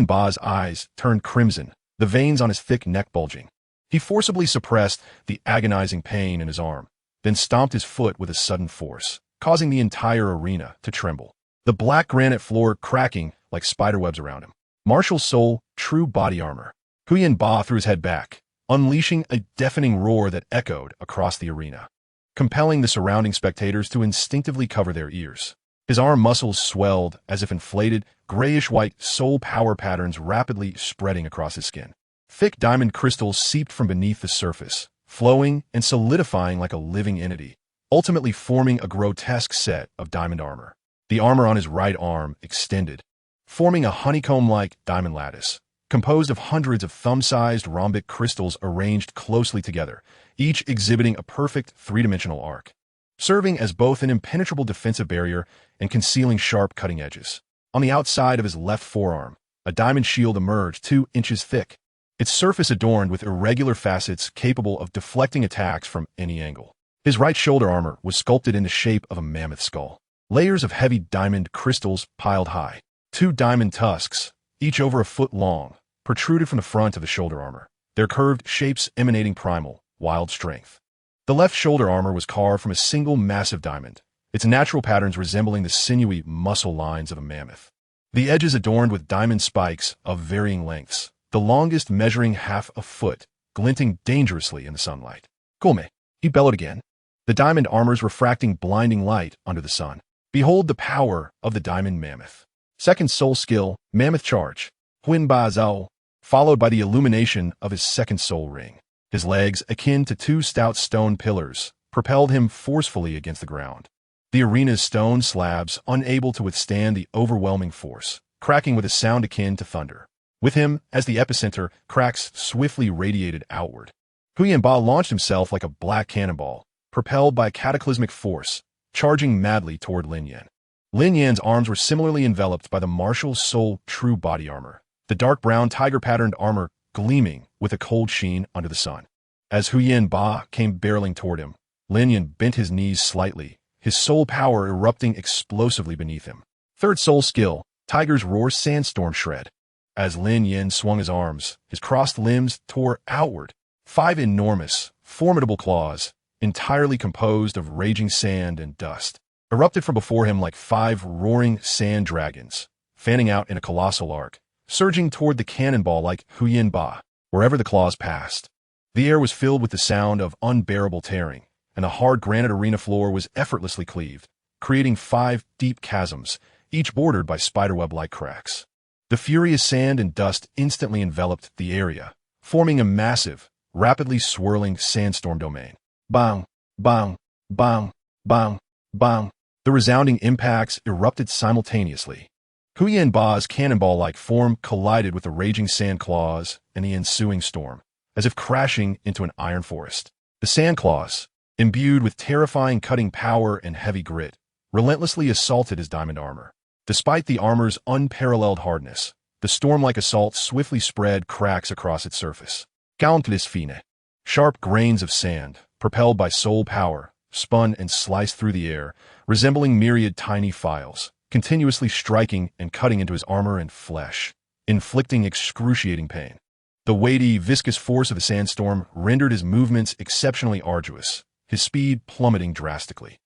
Ba's eyes turned crimson, the veins on his thick neck bulging. He forcibly suppressed the agonizing pain in his arm, then stomped his foot with a sudden force, causing the entire arena to tremble. The black granite floor cracking like spiderwebs around him. Martial soul, true body armor. Ba threw his head back, unleashing a deafening roar that echoed across the arena, compelling the surrounding spectators to instinctively cover their ears. His arm muscles swelled as if inflated, grayish-white soul power patterns rapidly spreading across his skin. Thick diamond crystals seeped from beneath the surface, flowing and solidifying like a living entity, ultimately forming a grotesque set of diamond armor. The armor on his right arm extended, forming a honeycomb-like diamond lattice, composed of hundreds of thumb-sized rhombic crystals arranged closely together, each exhibiting a perfect 3-dimensional arc, serving as both an impenetrable defensive barrier and concealing sharp cutting edges. On the outside of his left forearm, a diamond shield emerged 2 inches thick, its surface adorned with irregular facets capable of deflecting attacks from any angle. His right shoulder armor was sculpted in the shape of a mammoth skull. Layers of heavy diamond crystals piled high. 2 diamond tusks, each over a foot long, protruded from the front of the shoulder armor, their curved shapes emanating primal, wild strength. The left shoulder armor was carved from a single massive diamond, its natural patterns resembling the sinewy muscle lines of a mammoth. The edges adorned with diamond spikes of varying lengths, the longest measuring half a foot, glinting dangerously in the sunlight. Come, he bellowed again, the diamond armors refracting blinding light under the sun. Behold the power of the diamond mammoth. Second soul skill, Mammoth Charge, Ba Zhao, followed by the illumination of his second soul ring. His legs, akin to 2 stout stone pillars, propelled him forcefully against the ground. The arena's stone slabs, unable to withstand the overwhelming force, cracking with a sound akin to thunder. With him, as the epicenter, cracks swiftly radiated outward. Ba launched himself like a black cannonball, propelled by a cataclysmic force, charging madly toward Lin Yan. Lin Yan's arms were similarly enveloped by the martial soul true body armor, the dark brown tiger-patterned armor gleaming with a cold sheen under the sun. As Ba came barreling toward him, Lin Yan bent his knees slightly, his soul power erupting explosively beneath him. Third soul skill, Tiger's Roar Sandstorm Shred. As Lin Yan swung his arms, his crossed limbs tore outward. 5 enormous, formidable claws, entirely composed of raging sand and dust, erupted from before him like 5 roaring sand dragons, fanning out in a colossal arc, surging toward the cannonball like Ba. Wherever the claws passed, the air was filled with the sound of unbearable tearing, and the hard granite arena floor was effortlessly cleaved, creating 5 deep chasms, each bordered by spiderweb-like cracks. The furious sand and dust instantly enveloped the area, forming a massive, rapidly swirling sandstorm domain. Bang, bang, bang, bang, bang. The resounding impacts erupted simultaneously. Ba's cannonball-like form collided with the raging sand claws and the ensuing storm, as if crashing into an iron forest. The sand claws, imbued with terrifying cutting power and heavy grit, relentlessly assaulted his diamond armor. Despite the armor's unparalleled hardness, the storm-like assault swiftly spread cracks across its surface. Countless fine, sharp grains of sand, propelled by soul power, spun and sliced through the air, resembling myriad tiny files, continuously striking and cutting into his armor and flesh, inflicting excruciating pain. The weighty, viscous force of the sandstorm rendered his movements exceptionally arduous, his speed plummeting drastically.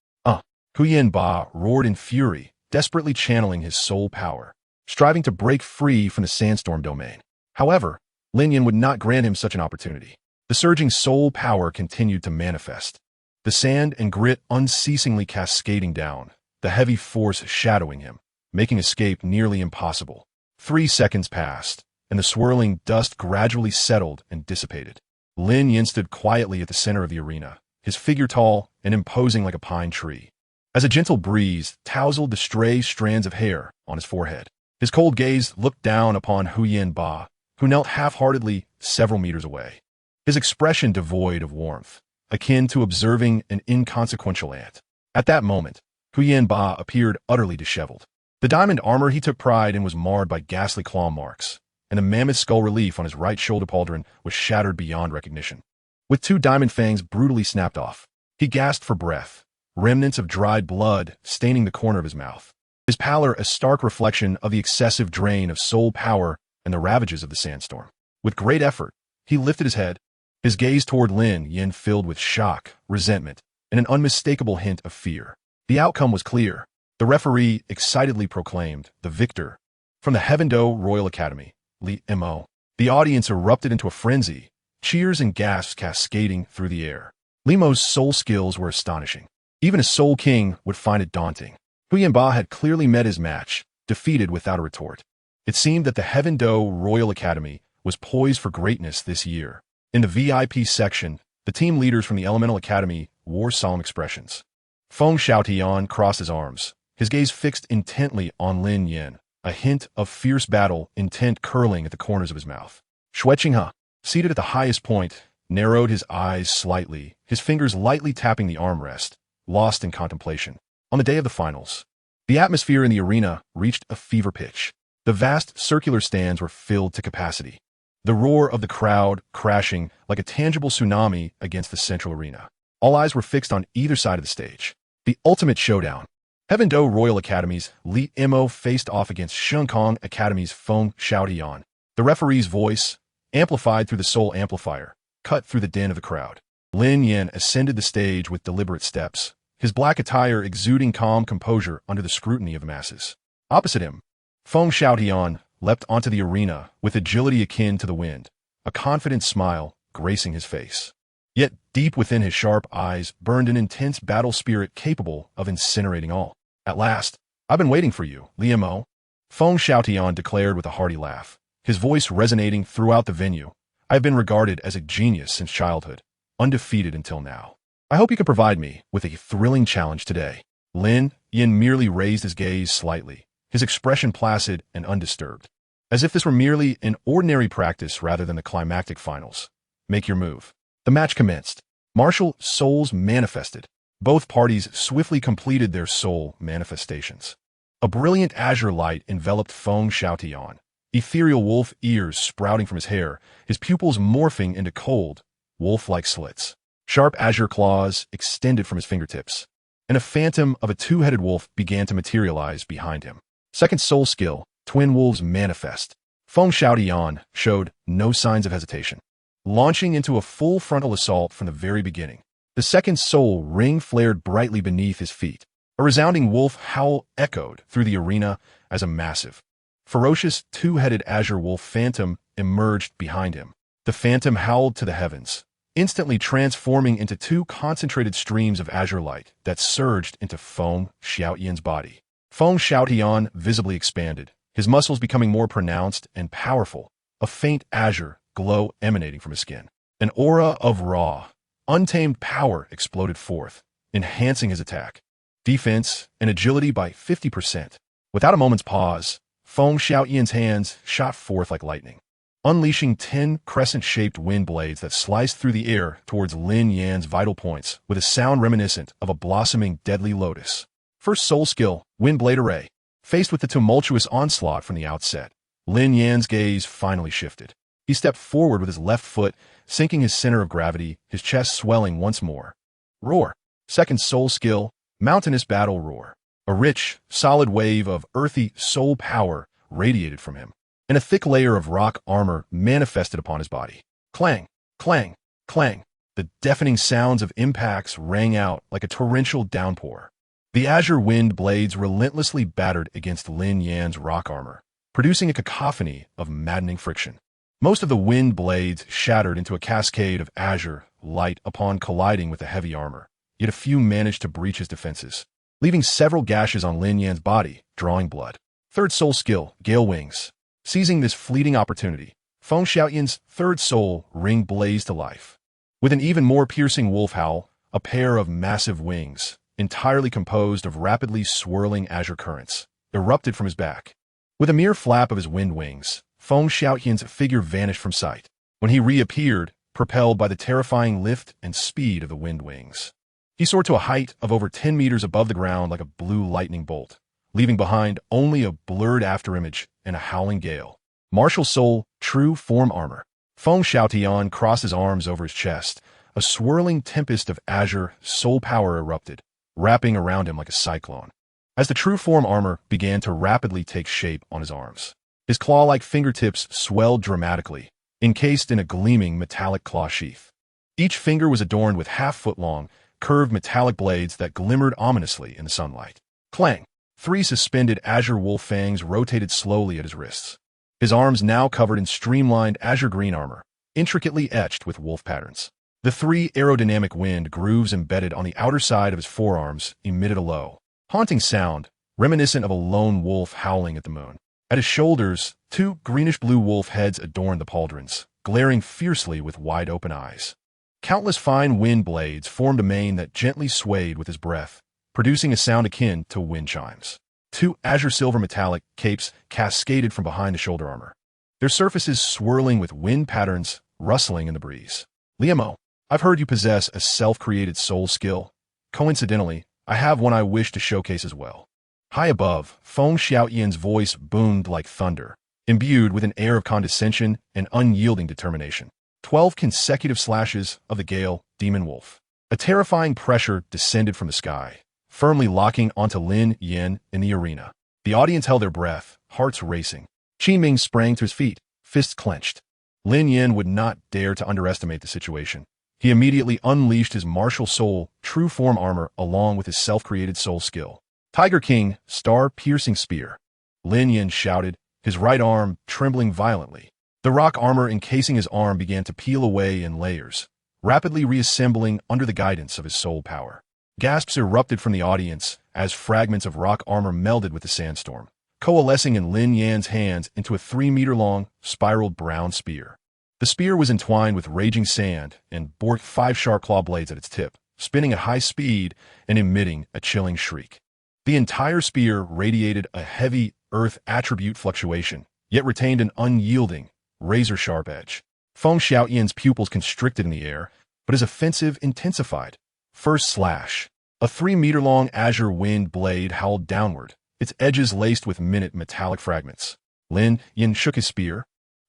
Huyen Ba roared in fury, desperately channeling his soul power, striving to break free from the sandstorm domain. However, Lin Yan would not grant him such an opportunity. The surging soul power continued to manifest, the sand and grit unceasingly cascading down, the heavy force shadowing him, making escape nearly impossible. 3 seconds passed, and the swirling dust gradually settled and dissipated. Lin Yan stood quietly at the center of the arena, his figure tall and imposing like a pine tree. As a gentle breeze tousled the stray strands of hair on his forehead, his cold gaze looked down upon Huyen Ba, who knelt half-heartedly several meters away. His expression devoid of warmth, akin to observing an inconsequential ant. At that moment, Huyen Ba appeared utterly disheveled. The diamond armor he took pride in was marred by ghastly claw marks, and the mammoth skull relief on his right shoulder pauldron was shattered beyond recognition. With 2 diamond fangs brutally snapped off, he gasped for breath, remnants of dried blood staining the corner of his mouth. His pallor a stark reflection of the excessive drain of soul power and the ravages of the sandstorm. With great effort, he lifted his head, his gaze toward Lin Yan filled with shock, resentment, and an unmistakable hint of fear. The outcome was clear. The referee excitedly proclaimed the victor. From the Heavendo Royal Academy, Li Mo. The audience erupted into a frenzy, cheers and gasps cascading through the air. Li Mo's soul skills were astonishing. Even a soul king would find it daunting. Huyen Ba had clearly met his match, defeated without a retort. It seemed that the Heavendo Royal Academy was poised for greatness this year. In the VIP section, the team leaders from the Elemental Academy wore solemn expressions. Feng Xiaotian crossed his arms, his gaze fixed intently on Lin Yan, a hint of fierce battle intent curling at the corners of his mouth. Xue Qinghe, seated at the highest point, narrowed his eyes slightly, his fingers lightly tapping the armrest, lost in contemplation. On the day of the finals, the atmosphere in the arena reached a fever pitch. The vast circular stands were filled to capacity, the roar of the crowd crashing like a tangible tsunami against the central arena. All eyes were fixed on either side of the stage. The ultimate showdown. Heavendo Royal Academy's Li Mo faced off against Shenkong Academy's Feng Xiaotian. The referee's voice, amplified through the soul amplifier, cut through the din of the crowd. Lin Yan ascended the stage with deliberate steps, his black attire exuding calm composure under the scrutiny of the masses. Opposite him, Feng Xiaotian leapt onto the arena with agility akin to the wind, a confident smile gracing his face. Yet deep within his sharp eyes burned an intense battle spirit capable of incinerating all. At last, I've been waiting for you, Li Mo. Feng Xiaotian declared with a hearty laugh, his voice resonating throughout the venue. I have been regarded as a genius since childhood, undefeated until now. I hope you can provide me with a thrilling challenge today. Lin Yan merely raised his gaze slightly, his expression placid and undisturbed, as if this were merely an ordinary practice rather than the climactic finals. Make your move. The match commenced. Martial souls manifested. Both parties swiftly completed their soul manifestations. A brilliant azure light enveloped Feng Xiaotian, ethereal wolf ears sprouting from his hair, his pupils morphing into cold, wolf-like slits. Sharp azure claws extended from his fingertips, and a phantom of a 2-headed wolf began to materialize behind him. Second soul skill, twin wolves manifest. Feng Xiaotian showed no signs of hesitation, launching into a full frontal assault from the very beginning. The second soul ring flared brightly beneath his feet. A resounding wolf howl echoed through the arena as a massive, ferocious 2-headed azure wolf phantom emerged behind him. The phantom howled to the heavens, instantly transforming into 2 concentrated streams of azure light that surged into Feng Xiaotian's body. Feng Xiaotian visibly expanded, his muscles becoming more pronounced and powerful, a faint azure glow emanating from his skin. An aura of raw, untamed power exploded forth, enhancing his attack, defense, and agility by 50%. Without a moment's pause, Feng Xiaotian's hands shot forth like lightning, unleashing 10 crescent-shaped wind blades that sliced through the air towards Lin Yan's vital points with a sound reminiscent of a blossoming deadly lotus. First soul skill, Wind Blade Array. Faced with the tumultuous onslaught from the outset, Lin Yan's gaze finally shifted. He stepped forward with his left foot, sinking his center of gravity, his chest swelling once more. Roar. Second soul skill, mountainous battle roar. A rich, solid wave of earthy soul power radiated from him, and a thick layer of rock armor manifested upon his body. Clang, clang, clang. The deafening sounds of impacts rang out like a torrential downpour. The azure wind blades relentlessly battered against Lin Yan's rock armor, producing a cacophony of maddening friction. Most of the wind blades shattered into a cascade of azure light upon colliding with the heavy armor, yet a few managed to breach his defenses, leaving several gashes on Lin Yan's body, drawing blood. Third soul skill, Gale Wings. Seizing this fleeting opportunity, Feng Xiaoyan's third soul ring blazed to life. With an even more piercing wolf howl, a pair of massive wings, entirely composed of rapidly swirling azure currents, erupted from his back. With a mere flap of his wind wings, Feng Xiaoyan's figure vanished from sight. When he reappeared, propelled by the terrifying lift and speed of the wind wings, he soared to a height of over 10 meters above the ground like a blue lightning bolt, leaving behind only a blurred afterimage and a howling gale. Martial Soul, True Form Armor. Feng Xiaotian crossed his arms over his chest. A swirling tempest of azure soul power erupted, wrapping around him like a cyclone. As the True Form Armor began to rapidly take shape on his arms, his claw-like fingertips swelled dramatically, encased in a gleaming metallic claw sheath. Each finger was adorned with half-foot-long, curved metallic blades that glimmered ominously in the sunlight. Clang! 3 suspended azure wolf fangs rotated slowly at his wrists. His arms now covered in streamlined azure green armor, intricately etched with wolf patterns. The 3 aerodynamic wind grooves embedded on the outer side of his forearms emitted a low, haunting sound, reminiscent of a lone wolf howling at the moon. At his shoulders, 2 greenish-blue wolf heads adorned the pauldrons, glaring fiercely with wide-open eyes. Countless fine wind blades formed a mane that gently swayed with his breath, producing a sound akin to wind chimes. 2 azure silver metallic capes cascaded from behind the shoulder armor, their surfaces swirling with wind patterns rustling in the breeze. Liamo, I've heard you possess a self-created soul skill. Coincidentally, I have one I wish to showcase as well. High above, Feng Xiaoyan's voice boomed like thunder, imbued with an air of condescension and unyielding determination. 12 consecutive slashes of the Gale Demon Wolf. A terrifying pressure descended from the sky, firmly locking onto Lin Yan in the arena. The audience held their breath, hearts racing. Qin Ming sprang to his feet, fists clenched. Lin Yan would not dare to underestimate the situation. He immediately unleashed his martial soul, True Form Armor, along with his self-created soul skill. Tiger King, Star-Piercing Spear. Lin Yan shouted, his right arm trembling violently. The rock armor encasing his arm began to peel away in layers, rapidly reassembling under the guidance of his soul power. Gasps erupted from the audience as fragments of rock armor melded with the sandstorm, coalescing in Lin Yan's hands into a 3-meter-long, spiraled brown spear. The spear was entwined with raging sand and bore 5 sharp claw blades at its tip, spinning at high speed and emitting a chilling shriek. The entire spear radiated a heavy earth attribute fluctuation, yet retained an unyielding, razor-sharp edge. Feng Xiaoyan's pupils constricted in the air, but his offensive intensified. First slash. A 3-meter-long azure wind blade howled downward, its edges laced with minute metallic fragments. Lin Yan shook his spear,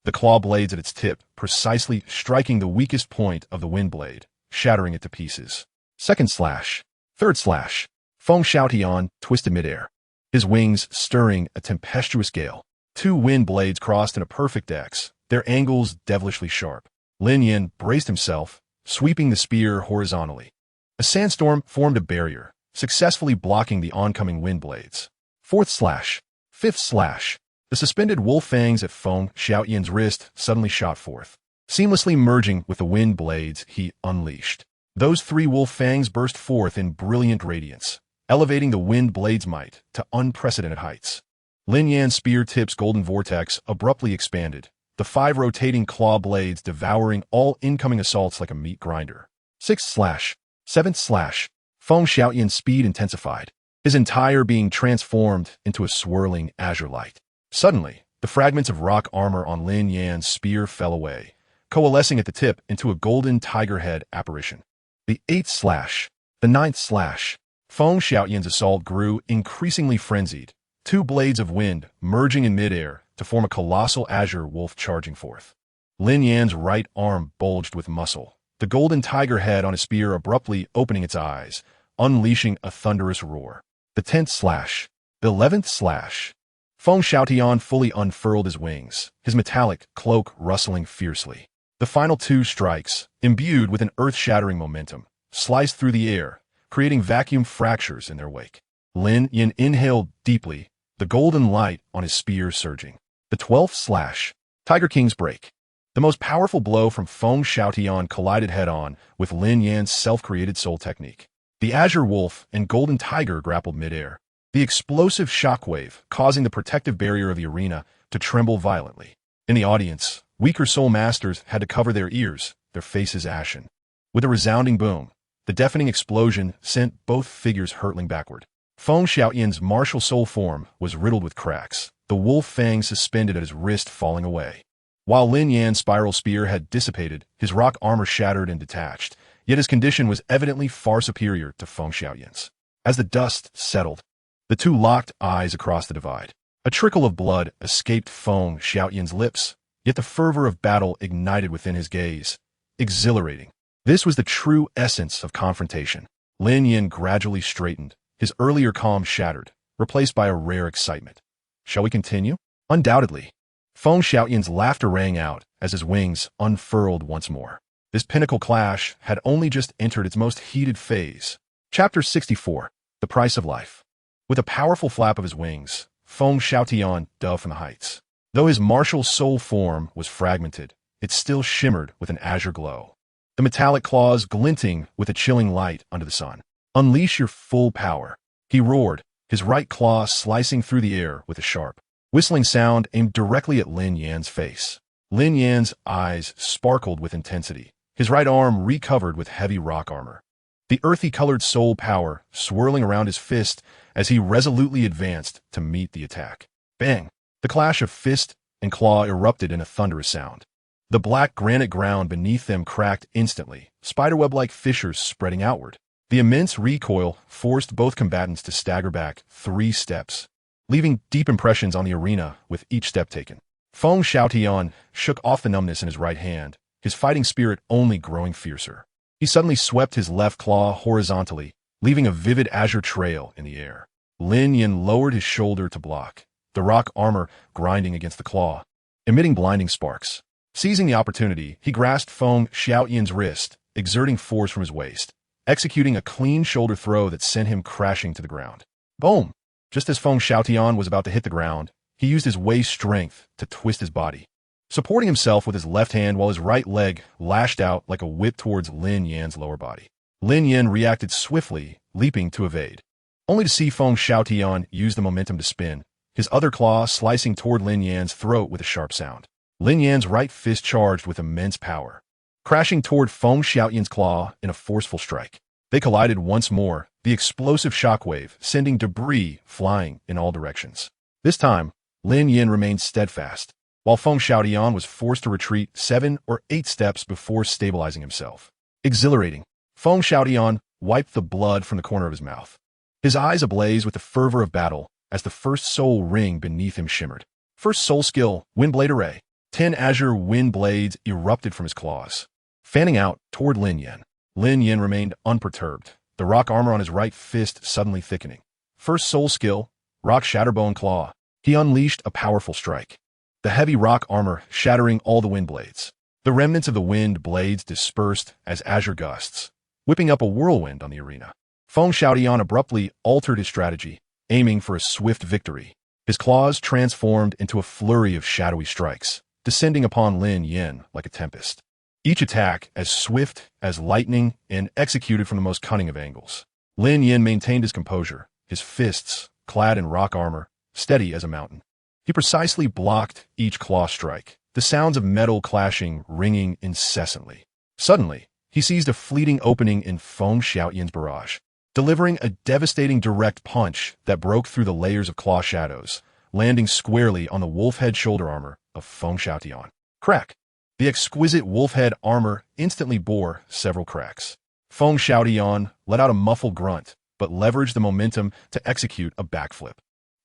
the claw blades at its tip precisely striking the weakest point of the wind blade, shattering it to pieces. Second slash. Third slash. Feng Xiaotian twisted midair, his wings stirring a tempestuous gale. 2 wind blades crossed in a perfect X, their angles devilishly sharp. Lin Yan braced himself, sweeping the spear horizontally. A sandstorm formed a barrier, successfully blocking the oncoming wind blades. Fourth slash. Fifth slash. The suspended wolf fangs at Feng Xiaoyan's wrist suddenly shot forth, seamlessly merging with the wind blades he unleashed. Those 3 wolf fangs burst forth in brilliant radiance, elevating the wind blade's might to unprecedented heights. Lin Yan's spear tip's golden vortex abruptly expanded, the 5 rotating claw blades devouring all incoming assaults like a meat grinder. Sixth slash. Seventh slash. Feng Xiaoyan's speed intensified, his entire being transformed into a swirling azure light. Suddenly, the fragments of rock armor on Lin Yan's spear fell away, coalescing at the tip into a golden tiger head apparition. The 8th slash. The 9th slash. Feng Xiaoyan's assault grew increasingly frenzied, two blades of wind merging in midair to form a colossal azure wolf charging forth. Lin Yan's right arm bulged with muscle, the golden tiger head on his spear abruptly opening its eyes, unleashing a thunderous roar. The 10th slash. The 11th slash. Feng Xiaotian fully unfurled his wings, his metallic cloak rustling fiercely. The final two strikes, imbued with an earth-shattering momentum, sliced through the air, creating vacuum fractures in their wake. Lin Yan inhaled deeply, the golden light on his spear surging. The 12th slash. Tiger King's break. The most powerful blow from Feng Xiaotian collided head-on with Lin Yan's self-created soul technique. The Azure Wolf and Golden Tiger grappled midair, the explosive shockwave causing the protective barrier of the arena to tremble violently. In the audience, weaker soul masters had to cover their ears, their faces ashen. With a resounding boom, the deafening explosion sent both figures hurtling backward. Feng Xiaotian's martial soul form was riddled with cracks, the wolf fangs suspended at his wrist falling away. While Lin Yan's spiral spear had dissipated, his rock armor shattered and detached, yet his condition was evidently far superior to Feng Xiaotian's. As the dust settled, the two locked eyes across the divide. A trickle of blood escaped Feng Xiaotian's lips, yet the fervor of battle ignited within his gaze. Exhilarating. This was the true essence of confrontation. Lin Yan gradually straightened, his earlier calm shattered, replaced by a rare excitement. Shall we continue? Undoubtedly. Feng Xiaotian's laughter rang out as his wings unfurled once more. This pinnacle clash had only just entered its most heated phase. Chapter 64. The Price of Life. With a powerful flap of his wings, Feng Xiaotian dove from the heights. Though his martial soul form was fragmented, it still shimmered with an azure glow. The metallic claws glinting with a chilling light under the sun. Unleash your full power, he roared, his right claw slicing through the air with a sharp, whistling sound aimed directly at Lin Yan's face. Lin Yan's eyes sparkled with intensity, his right arm recovered with heavy rock armor. The earthy-colored soul power swirling around his fist as he resolutely advanced to meet the attack. Bang! The clash of fist and claw erupted in a thunderous sound. The black granite ground beneath them cracked instantly, spiderweb-like fissures spreading outward. The immense recoil forced both combatants to stagger back 3 steps, leaving deep impressions on the arena with each step taken. Feng Xiaotian shook off the numbness in his right hand, his fighting spirit only growing fiercer. He suddenly swept his left claw horizontally, leaving a vivid azure trail in the air. Lin Yan lowered his shoulder to block, the rock armor grinding against the claw, emitting blinding sparks. Seizing the opportunity, he grasped Feng Xiaotian's wrist, exerting force from his waist, executing a clean shoulder throw that sent him crashing to the ground. Boom! Just as Feng Xiaotian was about to hit the ground, he used his waist strength to twist his body, supporting himself with his left hand while his right leg lashed out like a whip towards Lin Yan's lower body. Lin Yan reacted swiftly, leaping to evade, only to see Feng Xiaotian use the momentum to spin, his other claw slicing toward Lin Yan's throat with a sharp sound. Lin Yan's right fist charged with immense power, crashing toward Feng Xiaotian's claw in a forceful strike. They collided once more, the explosive shockwave sending debris flying in all directions. This time, Lin Yan remained steadfast, while Feng Xiaotian was forced to retreat 7 or 8 steps before stabilizing himself. Exhilarating, Feng Xiaotian wiped the blood from the corner of his mouth, his eyes ablaze with the fervor of battle as the first soul ring beneath him shimmered. First soul skill, Windblade Array. 10 azure wind blades erupted from his claws, fanning out toward Lin Yan. Lin Yan remained unperturbed, the rock armor on his right fist suddenly thickening. First soul skill, Rock Shatterbone Claw. He unleashed a powerful strike, the heavy rock armor shattering all the wind blades. The remnants of the wind blades dispersed as azure gusts, whipping up a whirlwind on the arena. Feng Xiaotian abruptly altered his strategy, aiming for a swift victory. His claws transformed into a flurry of shadowy strikes, descending upon Lin Yan like a tempest. Each attack as swift as lightning and executed from the most cunning of angles. Lin Yan maintained his composure, his fists, clad in rock armor, steady as a mountain. He precisely blocked each claw strike, the sounds of metal clashing ringing incessantly. Suddenly, he seized a fleeting opening in Feng Xiaotian's barrage, delivering a devastating direct punch that broke through the layers of claw shadows, landing squarely on the wolf head shoulder armor of Feng Xiaotian. Crack! The exquisite wolf head armor instantly bore several cracks. Feng Xiaotian let out a muffled grunt, but leveraged the momentum to execute a backflip.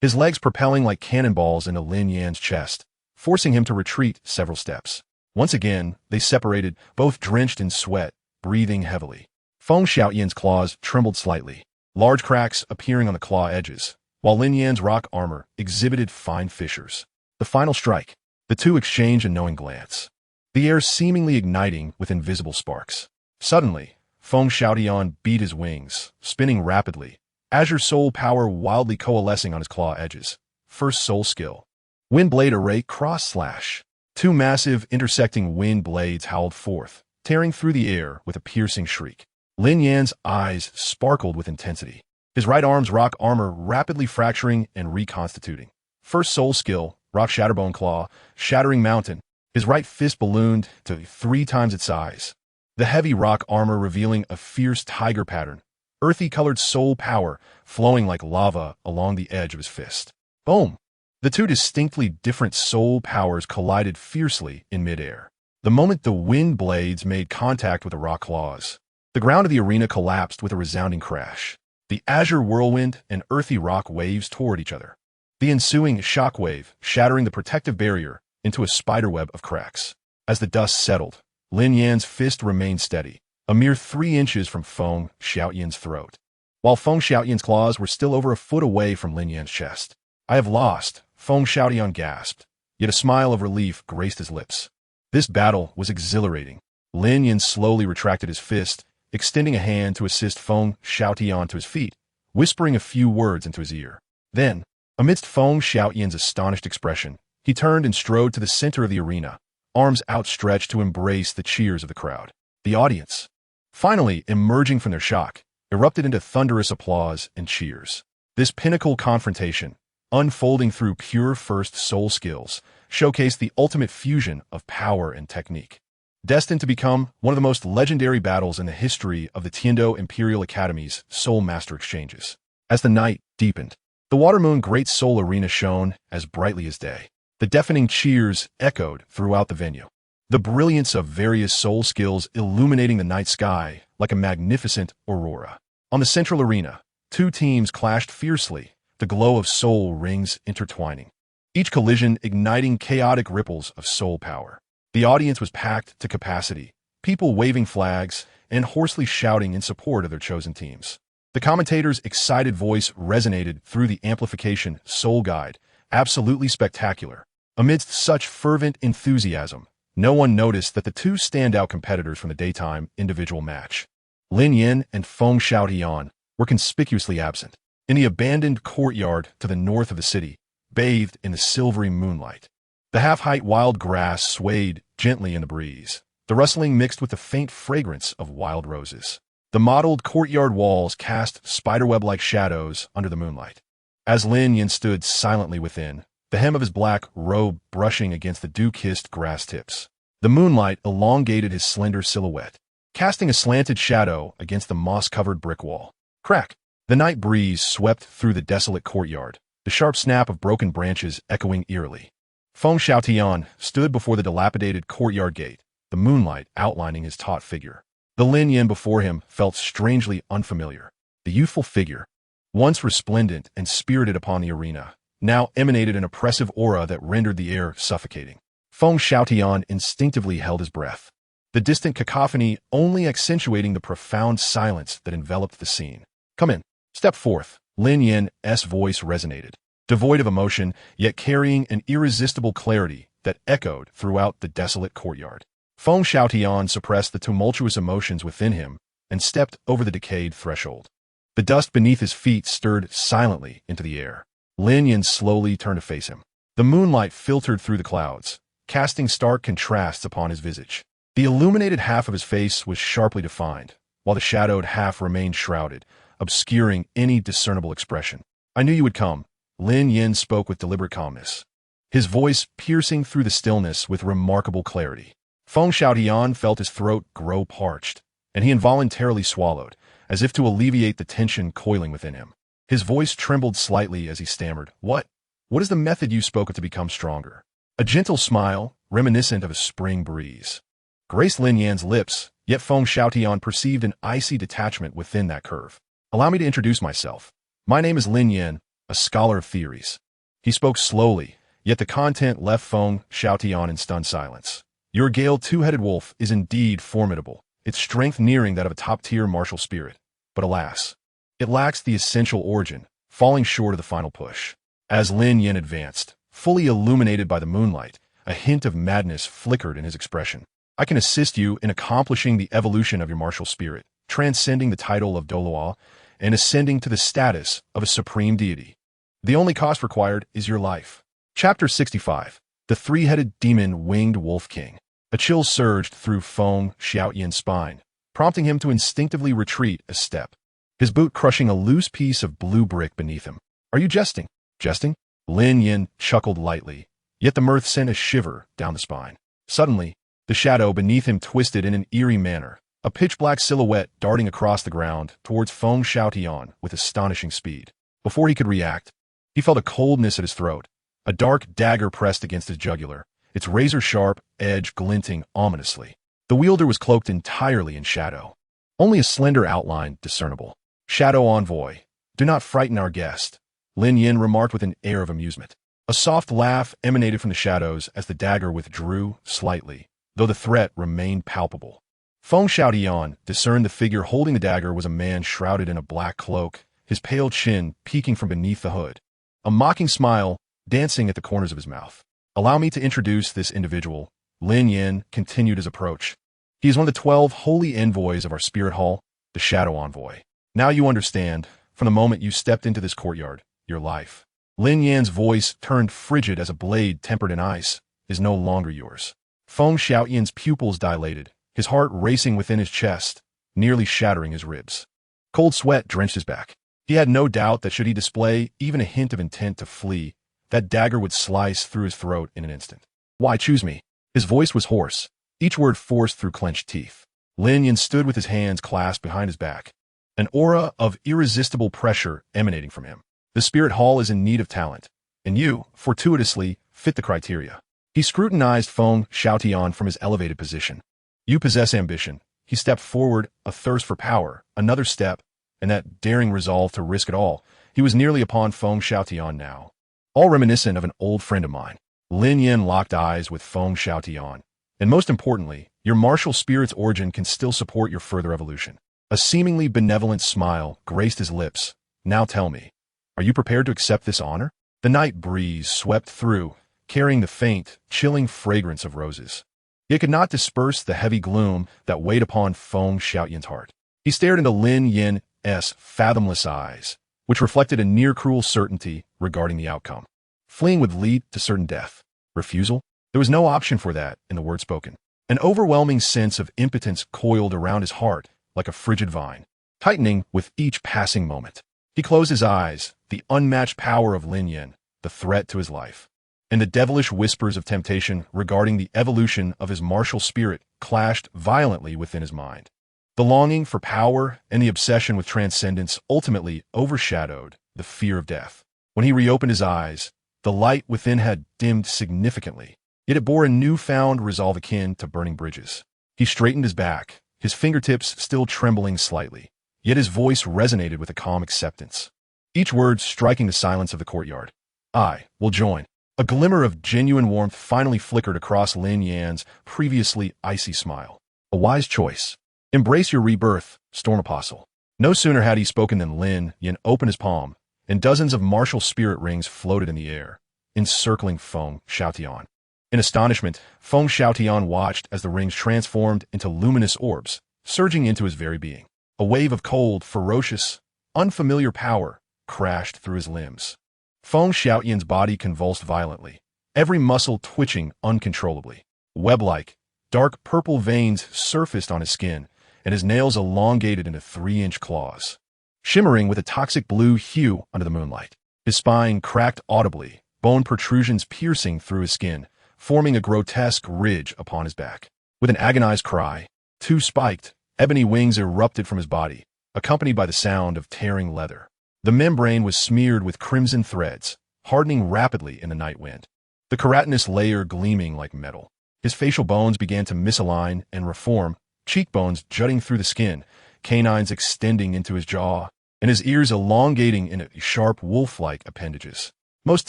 his legs propelling like cannonballs into Lin Yan's chest, forcing him to retreat several steps. Once again, they separated, both drenched in sweat, breathing heavily. Feng Xiaoyan's claws trembled slightly, large cracks appearing on the claw edges, while Lin Yan's rock armor exhibited fine fissures. The final strike. The two exchanged a knowing glance, the air seemingly igniting with invisible sparks. Suddenly, Feng Xiaoyan beat his wings, spinning rapidly, azure soul power wildly coalescing on his claw edges. First soul skill. Wind blade array cross slash. Two massive, intersecting wind blades howled forth, tearing through the air with a piercing shriek. Lin Yan's eyes sparkled with intensity, his right arm's rock armor rapidly fracturing and reconstituting. First soul skill, rock shatterbone claw, shattering mountain, his right fist ballooned to 3 times its size. The heavy rock armor revealing a fierce tiger pattern, earthy-colored soul power flowing like lava along the edge of his fist. Boom! The two distinctly different soul powers collided fiercely in midair. The moment the wind blades made contact with the rock claws, the ground of the arena collapsed with a resounding crash. The azure whirlwind and earthy rock waves toward each other, the ensuing shockwave shattering the protective barrier into a spiderweb of cracks. As the dust settled, Lin Yan's fist remained steady, a mere 3 inches from Feng Xiaoyan's throat, while Feng Xiaoyan's claws were still over a foot away from Lin Yan's chest. "I have lost," Feng Xiaoyan gasped, yet a smile of relief graced his lips. This battle was exhilarating. Lin Yan slowly retracted his fist, extending a hand to assist Feng Xiaoyan to his feet, whispering a few words into his ear. Then, amidst Feng Xiaoyan's astonished expression, he turned and strode to the center of the arena, arms outstretched to embrace the cheers of the crowd. The audience, finally emerging from their shock, erupted into thunderous applause and cheers. This pinnacle confrontation, unfolding through pure first soul skills, showcased the ultimate fusion of power and technique, destined to become one of the most legendary battles in the history of the Tiando Imperial Academy's Soul Master Exchanges. As the night deepened, the Watermoon Great Soul Arena shone as brightly as day. The deafening cheers echoed throughout the venue, the brilliance of various soul skills illuminating the night sky like a magnificent aurora. On the central arena, 2 teams clashed fiercely, the glow of soul rings intertwining, each collision igniting chaotic ripples of soul power. The audience was packed to capacity, people waving flags and hoarsely shouting in support of their chosen teams. The commentator's excited voice resonated through the amplification soul guide, absolutely spectacular. Amidst such fervent enthusiasm, no one noticed that the 2 standout competitors from the daytime individual match, Lin Yan and Feng Xiaoyan, were conspicuously absent. In the abandoned courtyard to the north of the city, bathed in the silvery moonlight, the half-height wild grass swayed gently in the breeze, the rustling mixed with the faint fragrance of wild roses. The mottled courtyard walls cast spiderweb-like shadows under the moonlight. As Lin Yan stood silently within, the hem of his black robe brushing against the dew-kissed grass tips, the moonlight elongated his slender silhouette, casting a slanted shadow against the moss-covered brick wall. Crack! The night breeze swept through the desolate courtyard, the sharp snap of broken branches echoing eerily. Feng Xiaoyan stood before the dilapidated courtyard gate, the moonlight outlining his taut figure. The Lin Yan before him felt strangely unfamiliar. The youthful figure, once resplendent and spirited upon the arena, now emanated an oppressive aura that rendered the air suffocating. Feng Xiaoyan instinctively held his breath, the distant cacophony only accentuating the profound silence that enveloped the scene. "Come in. Step forth," Lin Yan's voice resonated, devoid of emotion, yet carrying an irresistible clarity that echoed throughout the desolate courtyard. Feng Xiaoyan suppressed the tumultuous emotions within him and stepped over the decayed threshold. The dust beneath his feet stirred silently into the air. Lin Yan slowly turned to face him. The moonlight filtered through the clouds, casting stark contrasts upon his visage. The illuminated half of his face was sharply defined, while the shadowed half remained shrouded, obscuring any discernible expression. "I knew you would come," Lin Yan spoke with deliberate calmness, his voice piercing through the stillness with remarkable clarity. Feng Xiaoyan felt his throat grow parched, and he involuntarily swallowed, as if to alleviate the tension coiling within him. His voice trembled slightly as he stammered, What is the method you spoke of to become stronger?" A gentle smile, reminiscent of a spring breeze, graced Lin Yan's lips, yet Feng Xiaoyan perceived an icy detachment within that curve. "Allow me to introduce myself. My name is Lin Yan, a scholar of theories. He spoke slowly, yet the content left Feng Xiaotian in stunned silence. Your Gale two-headed wolf is indeed formidable, its strength nearing that of a top-tier martial spirit. But alas, it lacks the essential origin, falling short of the final push. As Lin Yan advanced, fully illuminated by the moonlight, a hint of madness flickered in his expression. I can assist you in accomplishing the evolution of your martial spirit, transcending the title of Douluo, and ascending to the status of a supreme deity. The only cost required is your life. Chapter 65. The Three-Headed Demon Winged Wolf King. A chill surged through Feng Xiaotian's spine, prompting him to instinctively retreat a step, his boot crushing a loose piece of blue brick beneath him. Are you jesting? Jesting? Lin Yan chuckled lightly, yet the mirth sent a shiver down the spine. Suddenly, the shadow beneath him twisted in an eerie manner, a pitch-black silhouette darting across the ground towards Feng Xiaotian with astonishing speed. Before he could react, he felt a coldness at his throat, a dark dagger pressed against his jugular, its razor-sharp edge glinting ominously. The wielder was cloaked entirely in shadow, only a slender outline discernible. Shadow Envoy, do not frighten our guest, Lin Yan remarked with an air of amusement. A soft laugh emanated from the shadows as the dagger withdrew slightly, though the threat remained palpable. Feng Xiaotian discerned the figure holding the dagger was a man shrouded in a black cloak, his pale chin peeking from beneath the hood, a mocking smile dancing at the corners of his mouth. Allow me to introduce this individual, Lin Yan continued his approach. He is one of the 12 holy envoys of our spirit hall, the Shadow Envoy. Now you understand, from the moment you stepped into this courtyard, your life. Lin Yan's voice turned frigid as a blade tempered in ice, is no longer yours. Feng Xiaotian's pupils dilated, his heart racing within his chest, nearly shattering his ribs. Cold sweat drenched his back. He had no doubt that should he display even a hint of intent to flee, that dagger would slice through his throat in an instant. Why choose me? His voice was hoarse, each word forced through clenched teeth. Lin Yan stood with his hands clasped behind his back, an aura of irresistible pressure emanating from him. The spirit hall is in need of talent, and you, fortuitously, fit the criteria. He scrutinized Feng Xiaotian from his elevated position. You possess ambition. He stepped forward, a thirst for power, another step, and that daring resolve to risk it all. He was nearly upon Feng Xiaotian now, all reminiscent of an old friend of mine. Lin Yan locked eyes with Feng Xiaotian. And most importantly, your martial spirit's origin can still support your further evolution. A seemingly benevolent smile graced his lips. Now tell me, are you prepared to accept this honor? The night breeze swept through, carrying the faint, chilling fragrance of roses. It could not disperse the heavy gloom that weighed upon Feng Xiaotian's heart. He stared into Lin Yan's fathomless eyes, which reflected a near-cruel certainty regarding the outcome. Fleeing would lead to certain death. Refusal? There was no option for that in the words spoken. An overwhelming sense of impotence coiled around his heart like a frigid vine, tightening with each passing moment. He closed his eyes, the unmatched power of Lin Yan, the threat to his life, and the devilish whispers of temptation regarding the evolution of his martial spirit clashed violently within his mind. The longing for power and the obsession with transcendence ultimately overshadowed the fear of death. When he reopened his eyes, the light within had dimmed significantly, yet it bore a newfound resolve akin to burning bridges. He straightened his back, his fingertips still trembling slightly, yet his voice resonated with a calm acceptance, each word striking the silence of the courtyard. I will join. A glimmer of genuine warmth finally flickered across Lin Yan's previously icy smile. A wise choice. Embrace your rebirth, Storm Apostle. No sooner had he spoken than Lin Yan opened his palm, and dozens of martial spirit rings floated in the air, encircling Feng Xiaotian. In astonishment, Feng Xiaotian watched as the rings transformed into luminous orbs, surging into his very being. A wave of cold, ferocious, unfamiliar power crashed through his limbs. Feng Xiaotian's body convulsed violently, every muscle twitching uncontrollably. Web-like, dark purple veins surfaced on his skin, and his nails elongated into 3-inch claws, shimmering with a toxic blue hue under the moonlight. His spine cracked audibly, bone protrusions piercing through his skin, forming a grotesque ridge upon his back. With an agonized cry, 2 spiked, ebony wings erupted from his body, accompanied by the sound of tearing leather. The membrane was smeared with crimson threads, hardening rapidly in the night wind, the keratinous layer gleaming like metal. His facial bones began to misalign and reform, cheekbones jutting through the skin, canines extending into his jaw, and his ears elongating into sharp wolf-like appendages. Most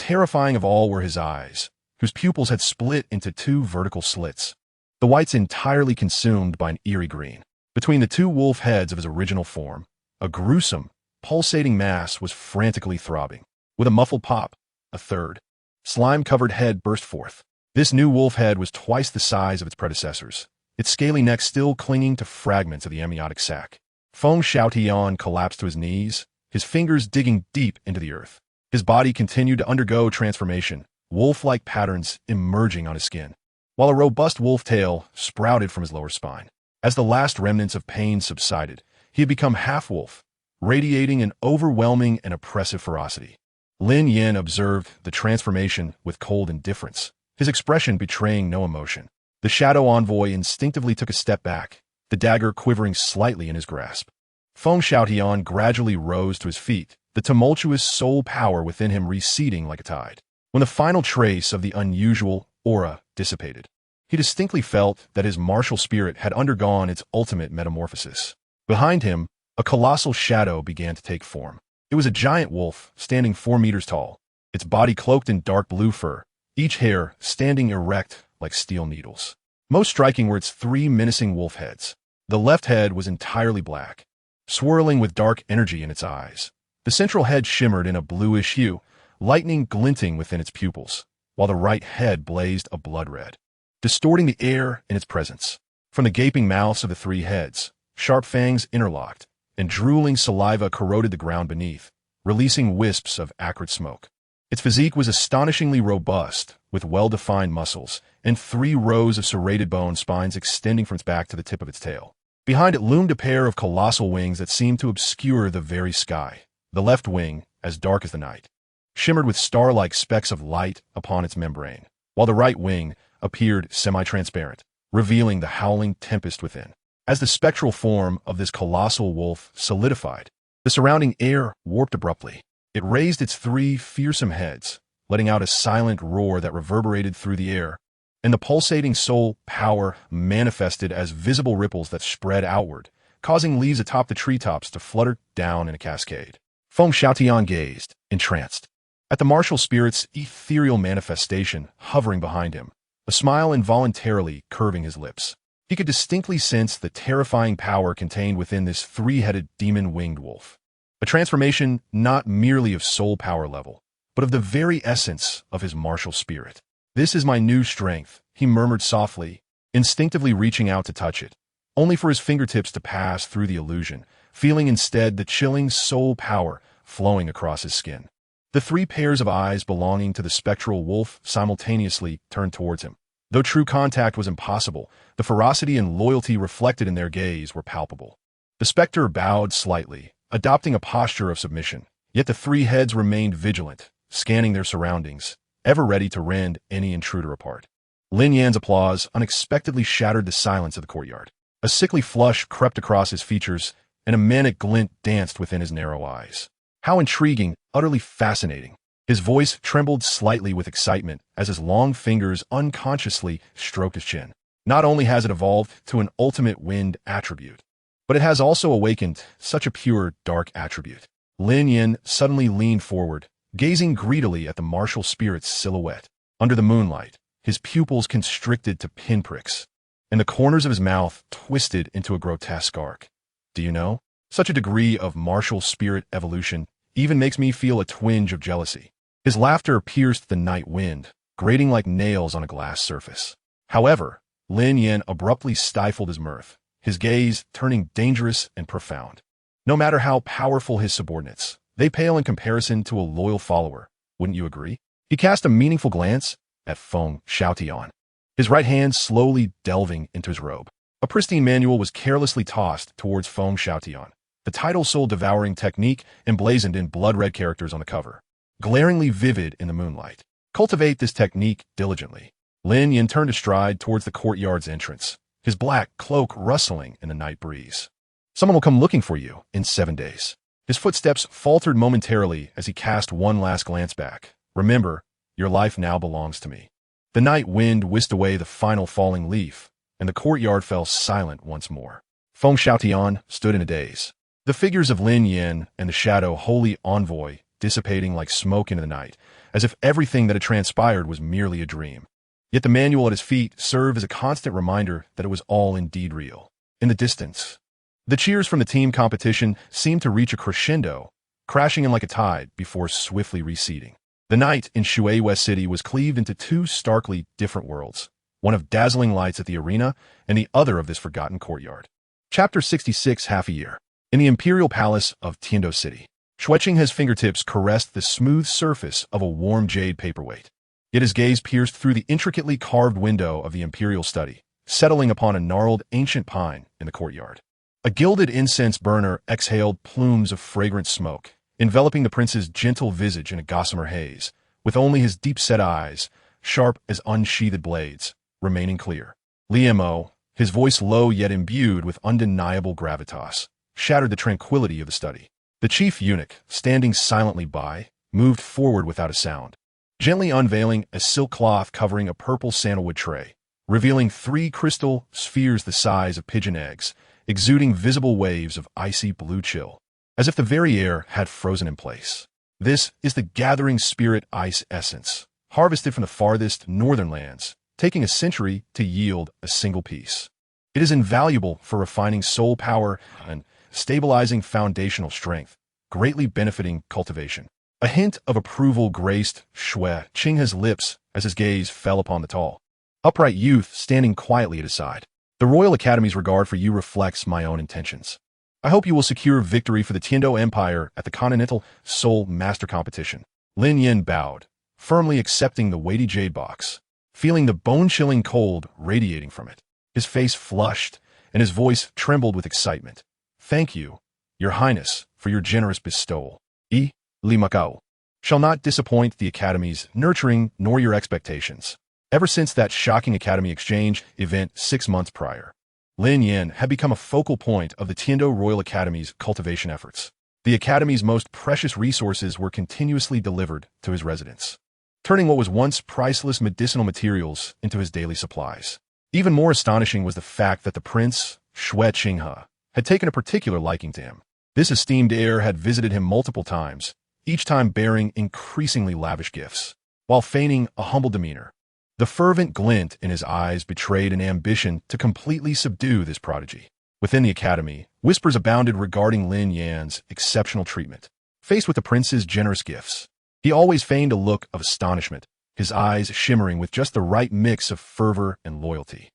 terrifying of all were his eyes, whose pupils had split into two vertical slits, the whites entirely consumed by an eerie green. Between the two wolf heads of his original form, a gruesome, pulsating mass was frantically throbbing. With a muffled pop, a third, slime-covered head burst forth. This new wolf head was twice the size of its predecessors, its scaly neck still clinging to fragments of the amniotic sac. Feng Xiaotian collapsed to his knees, his fingers digging deep into the earth. His body continued to undergo transformation, wolf-like patterns emerging on his skin, while a robust wolf tail sprouted from his lower spine. As the last remnants of pain subsided, he had become half-wolf, radiating an overwhelming and oppressive ferocity. Lin Yan observed the transformation with cold indifference, his expression betraying no emotion. The shadow envoy instinctively took a step back, the dagger quivering slightly in his grasp. Feng Xiaotian gradually rose to his feet, the tumultuous soul power within him receding like a tide. When the final trace of the unusual aura dissipated, he distinctly felt that his martial spirit had undergone its ultimate metamorphosis. Behind him, a colossal shadow began to take form. It was a giant wolf, standing 4 meters tall, its body cloaked in dark blue fur, each hair standing erect like steel needles. Most striking were its 3 menacing wolf heads. The left head was entirely black, swirling with dark energy in its eyes. The central head shimmered in a bluish hue, lightning glinting within its pupils, while the right head blazed a blood red, distorting the air in its presence. From the gaping mouths of the 3 heads, sharp fangs interlocked, and drooling saliva corroded the ground beneath, releasing wisps of acrid smoke. Its physique was astonishingly robust, with well-defined muscles, and 3 rows of serrated bone spines extending from its back to the tip of its tail. Behind it loomed a pair of colossal wings that seemed to obscure the very sky. The left wing, as dark as the night, shimmered with star-like specks of light upon its membrane, while the right wing appeared semi-transparent, revealing the howling tempest within. As the spectral form of this colossal wolf solidified, the surrounding air warped abruptly. It raised its 3 fearsome heads, letting out a silent roar that reverberated through the air, and the pulsating soul power manifested as visible ripples that spread outward, causing leaves atop the treetops to flutter down in a cascade. Feng Xiaotian gazed, entranced, at the martial spirit's ethereal manifestation hovering behind him, a smile involuntarily curving his lips. He could distinctly sense the terrifying power contained within this 3-headed demon-winged wolf. A transformation not merely of soul power level, but of the very essence of his martial spirit. "This is my new strength," he murmured softly, instinctively reaching out to touch it, only for his fingertips to pass through the illusion, feeling instead the chilling soul power flowing across his skin. The 3 pairs of eyes belonging to the spectral wolf simultaneously turned towards him. Though true contact was impossible, the ferocity and loyalty reflected in their gaze were palpable. The specter bowed slightly, adopting a posture of submission, yet the 3 heads remained vigilant, scanning their surroundings, ever ready to rend any intruder apart. Lin Yan's applause unexpectedly shattered the silence of the courtyard. A sickly flush crept across his features, and a manic glint danced within his narrow eyes. How intriguing, utterly fascinating. His voice trembled slightly with excitement as his long fingers unconsciously stroked his chin. Not only has it evolved to an ultimate wind attribute, but it has also awakened such a pure, dark attribute. Lin Yan suddenly leaned forward, gazing greedily at the martial spirit's silhouette. Under the moonlight, his pupils constricted to pinpricks, and the corners of his mouth twisted into a grotesque arc. "Do you know? Such a degree of martial spirit evolution even makes me feel a twinge of jealousy." His laughter pierced the night wind, grating like nails on a glass surface. However, Lin Yan abruptly stifled his mirth, his gaze turning dangerous and profound. No matter how powerful his subordinates, they pale in comparison to a loyal follower, wouldn't you agree? He cast a meaningful glance at Feng Xiaotian, his right hand slowly delving into his robe. A pristine manual was carelessly tossed towards Feng Xiaotian, the title soul-devouring technique emblazoned in blood-red characters on the cover, glaringly vivid in the moonlight. Cultivate this technique diligently. Lin Yan turned astride towards the courtyard's entrance, his black cloak rustling in the night breeze. "Someone will come looking for you in 7 days." His footsteps faltered momentarily as he cast one last glance back. "Remember, your life now belongs to me." The night wind whisked away the final falling leaf, and the courtyard fell silent once more. Feng Xiaotian stood in a daze, The figures of Lin Yan and the shadow holy envoy dissipating like smoke into the night, as if everything that had transpired was merely a dream. Yet the manual at his feet served as a constant reminder that it was all indeed real. In the distance, the cheers from the team competition seemed to reach a crescendo, crashing in like a tide before swiftly receding. The night in Shui West City was cleaved into two starkly different worlds, one of dazzling lights at the arena and the other of this forgotten courtyard. Chapter 66. Half a year. In the imperial palace of Tiando City, Xueqing's fingertips caressed the smooth surface of a warm jade paperweight. Yet his gaze pierced through the intricately carved window of the imperial study, settling upon a gnarled ancient pine in the courtyard. A gilded incense burner exhaled plumes of fragrant smoke, enveloping the prince's gentle visage in a gossamer haze, with only his deep-set eyes, sharp as unsheathed blades, remaining clear. Liemo, his voice low yet imbued with undeniable gravitas, shattered the tranquility of the study. The chief eunuch, standing silently by, moved forward without a sound, gently unveiling a silk cloth covering a purple sandalwood tray, revealing 3 crystal spheres the size of pigeon eggs, exuding visible waves of icy blue chill, as if the very air had frozen in place. This is the gathering spirit ice essence, harvested from the farthest northern lands, taking a century to yield a single piece. It is invaluable for refining soul power and stabilizing foundational strength, greatly benefiting cultivation. A hint of approval graced Xueqing's lips as his gaze fell upon the tall, upright youth standing quietly at his side. The Royal Academy's regard for you reflects my own intentions. I hope you will secure victory for the Tiando Empire at the Continental Soul Master Competition. Lin Yan bowed, firmly accepting the weighty jade box, feeling the bone-chilling cold radiating from it. His face flushed, and his voice trembled with excitement. Thank you, Your Highness, for your generous bestowal. Li Macao shall not disappoint the Academy's nurturing nor your expectations. Ever since that shocking Academy exchange event 6 months prior, Lin Yan had become a focal point of the Tiando Royal Academy's cultivation efforts. The Academy's most precious resources were continuously delivered to his residence, turning what was once priceless medicinal materials into his daily supplies. Even more astonishing was the fact that the Prince, Xueqing, had taken a particular liking to him. This esteemed heir had visited him multiple times, each time bearing increasingly lavish gifts, while feigning a humble demeanor. The fervent glint in his eyes betrayed an ambition to completely subdue this prodigy. Within the academy, whispers abounded regarding Lin Yan's exceptional treatment. Faced with the prince's generous gifts, he always feigned a look of astonishment, his eyes shimmering with just the right mix of fervor and loyalty.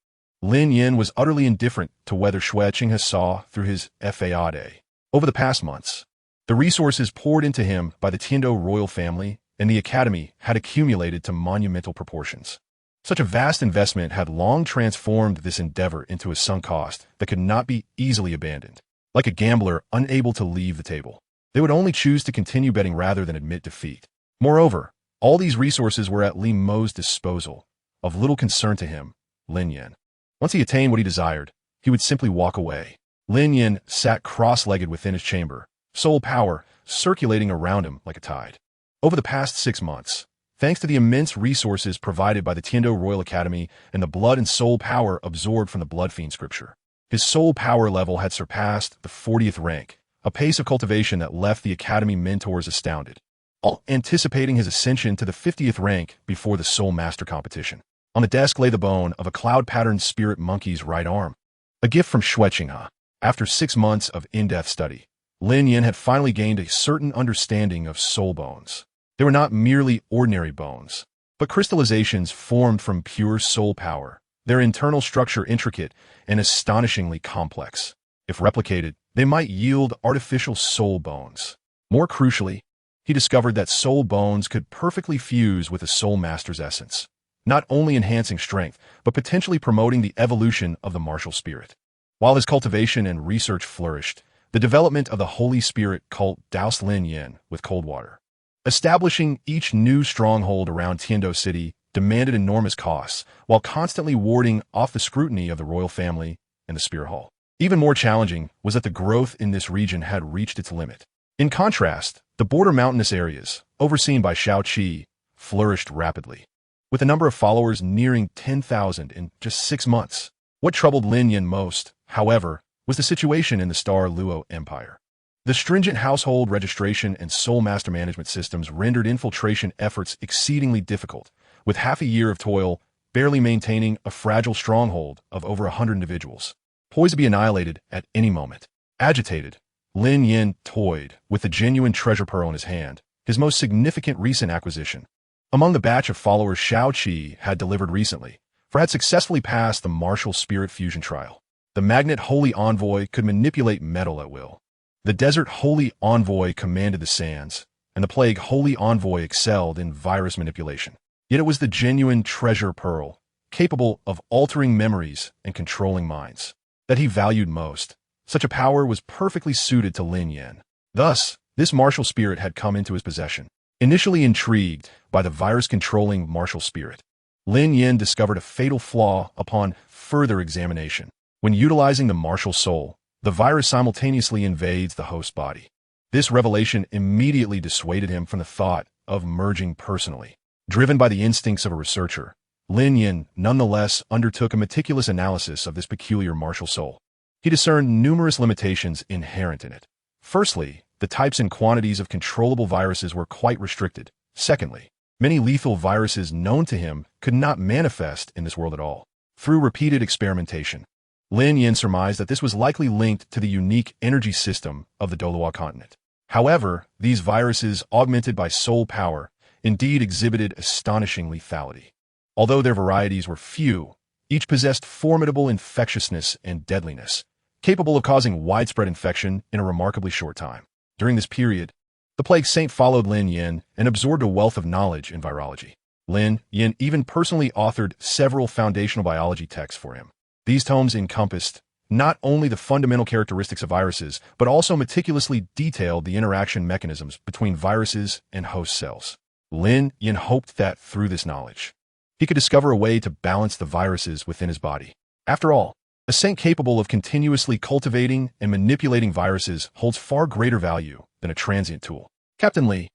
Lin Yan was utterly indifferent to whether Xueqing saw through his faade. Over the past months, the resources poured into him by the Tiando royal family and the academy had accumulated to monumental proportions. Such a vast investment had long transformed this endeavor into a sunk cost that could not be easily abandoned. Like a gambler unable to leave the table, they would only choose to continue betting rather than admit defeat. Moreover, all these resources were at Li Mo's disposal, of little concern to him, Lin Yan. Once he attained what he desired, he would simply walk away. Lin Yan sat cross-legged within his chamber, soul power circulating around him like a tide. Over the past 6 months, thanks to the immense resources provided by the Tiando Royal Academy and the blood and soul power absorbed from the Blood Fiend scripture, his soul power level had surpassed the 40th rank, a pace of cultivation that left the Academy mentors astounded, all anticipating his ascension to the 50th rank before the Soul Master competition. On the desk lay the bone of a cloud-patterned spirit monkey's right arm, a gift from Xueqing. After 6 months of in-depth study, Lin Yan had finally gained a certain understanding of soul bones. They were not merely ordinary bones, but crystallizations formed from pure soul power, their internal structure intricate and astonishingly complex. If replicated, they might yield artificial soul bones. More crucially, he discovered that soul bones could perfectly fuse with a soul master's essence, not only enhancing strength, but potentially promoting the evolution of the martial spirit. While his cultivation and research flourished, the development of the Holy Spirit cult doused Lin Yan with cold water. Establishing each new stronghold around Tiando City demanded enormous costs, while constantly warding off the scrutiny of the royal family and the Spear Hall. Even more challenging was that the growth in this region had reached its limit. In contrast, the border mountainous areas, overseen by Shao Qi, flourished rapidly, with the number of followers nearing 10,000 in just 6 months. What troubled Lin Yan most, however, was the situation in the Star Luo Empire. The stringent household registration and soul master management systems rendered infiltration efforts exceedingly difficult, with half a year of toil barely maintaining a fragile stronghold of over 100 individuals, poised to be annihilated at any moment. Agitated, Lin Yan toyed with the genuine treasure pearl in his hand, his most significant recent acquisition. Among the batch of followers Shao Qi had delivered recently, for had successfully passed the martial spirit fusion trial. The Magnet Holy Envoy could manipulate metal at will. The Desert Holy Envoy commanded the sands, and the Plague Holy Envoy excelled in virus manipulation. Yet it was the genuine treasure pearl, capable of altering memories and controlling minds, that he valued most. Such a power was perfectly suited to Lin Yan. Thus, this martial spirit had come into his possession. Initially intrigued by the virus-controlling martial spirit, Lin Yan discovered a fatal flaw upon further examination. When utilizing the martial soul, the virus simultaneously invades the host body. This revelation immediately dissuaded him from the thought of merging personally. Driven by the instincts of a researcher, Lin Yan nonetheless undertook a meticulous analysis of this peculiar martial soul. He discerned numerous limitations inherent in it. Firstly, the types and quantities of controllable viruses were quite restricted. Secondly, many lethal viruses known to him could not manifest in this world at all. Through repeated experimentation, Lin Yan surmised that this was likely linked to the unique energy system of the Douluo continent. However, these viruses, augmented by soul power, indeed exhibited astonishing lethality. Although their varieties were few, each possessed formidable infectiousness and deadliness, capable of causing widespread infection in a remarkably short time. During this period, the Plague Saint followed Lin Yan and absorbed a wealth of knowledge in virology. Lin Yan even personally authored several foundational biology texts for him. These tomes encompassed not only the fundamental characteristics of viruses, but also meticulously detailed the interaction mechanisms between viruses and host cells. Lin Yan hoped that through this knowledge, he could discover a way to balance the viruses within his body. After all, a saint capable of continuously cultivating and manipulating viruses holds far greater value than a transient tool. Captain Lee,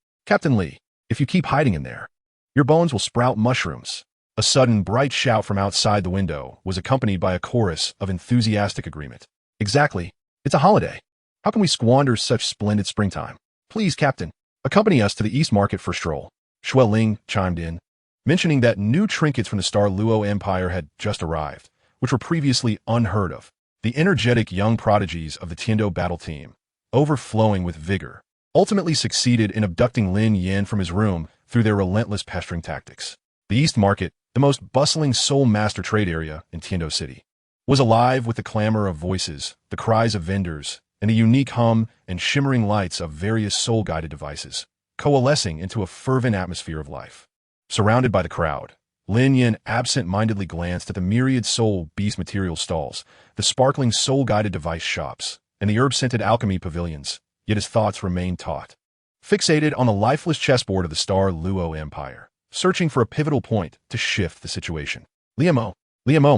if you keep hiding in there, your bones will sprout mushrooms. A sudden bright shout from outside the window was accompanied by a chorus of enthusiastic agreement. Exactly. It's a holiday. How can we squander such splendid springtime? Please, Captain, accompany us to the East Market for a stroll. Shui Ling chimed in, mentioning that new trinkets from the Star Luo Empire had just arrived, which were previously unheard of. The energetic young prodigies of the Tiando battle team, overflowing with vigor, ultimately succeeded in abducting Lin Yan from his room through their relentless pestering tactics. The East Market, the most bustling soul master trade area in Tiando City, was alive with the clamor of voices, the cries of vendors, and the unique hum and shimmering lights of various soul-guided devices, coalescing into a fervent atmosphere of life. Surrounded by the crowd, Lin Yan absent-mindedly glanced at the myriad soul beast material stalls, the sparkling soul-guided device shops, and the herb-scented alchemy pavilions, yet his thoughts remained taut, fixated on the lifeless chessboard of the Star Luo Empire, searching for a pivotal point to shift the situation. Liamo,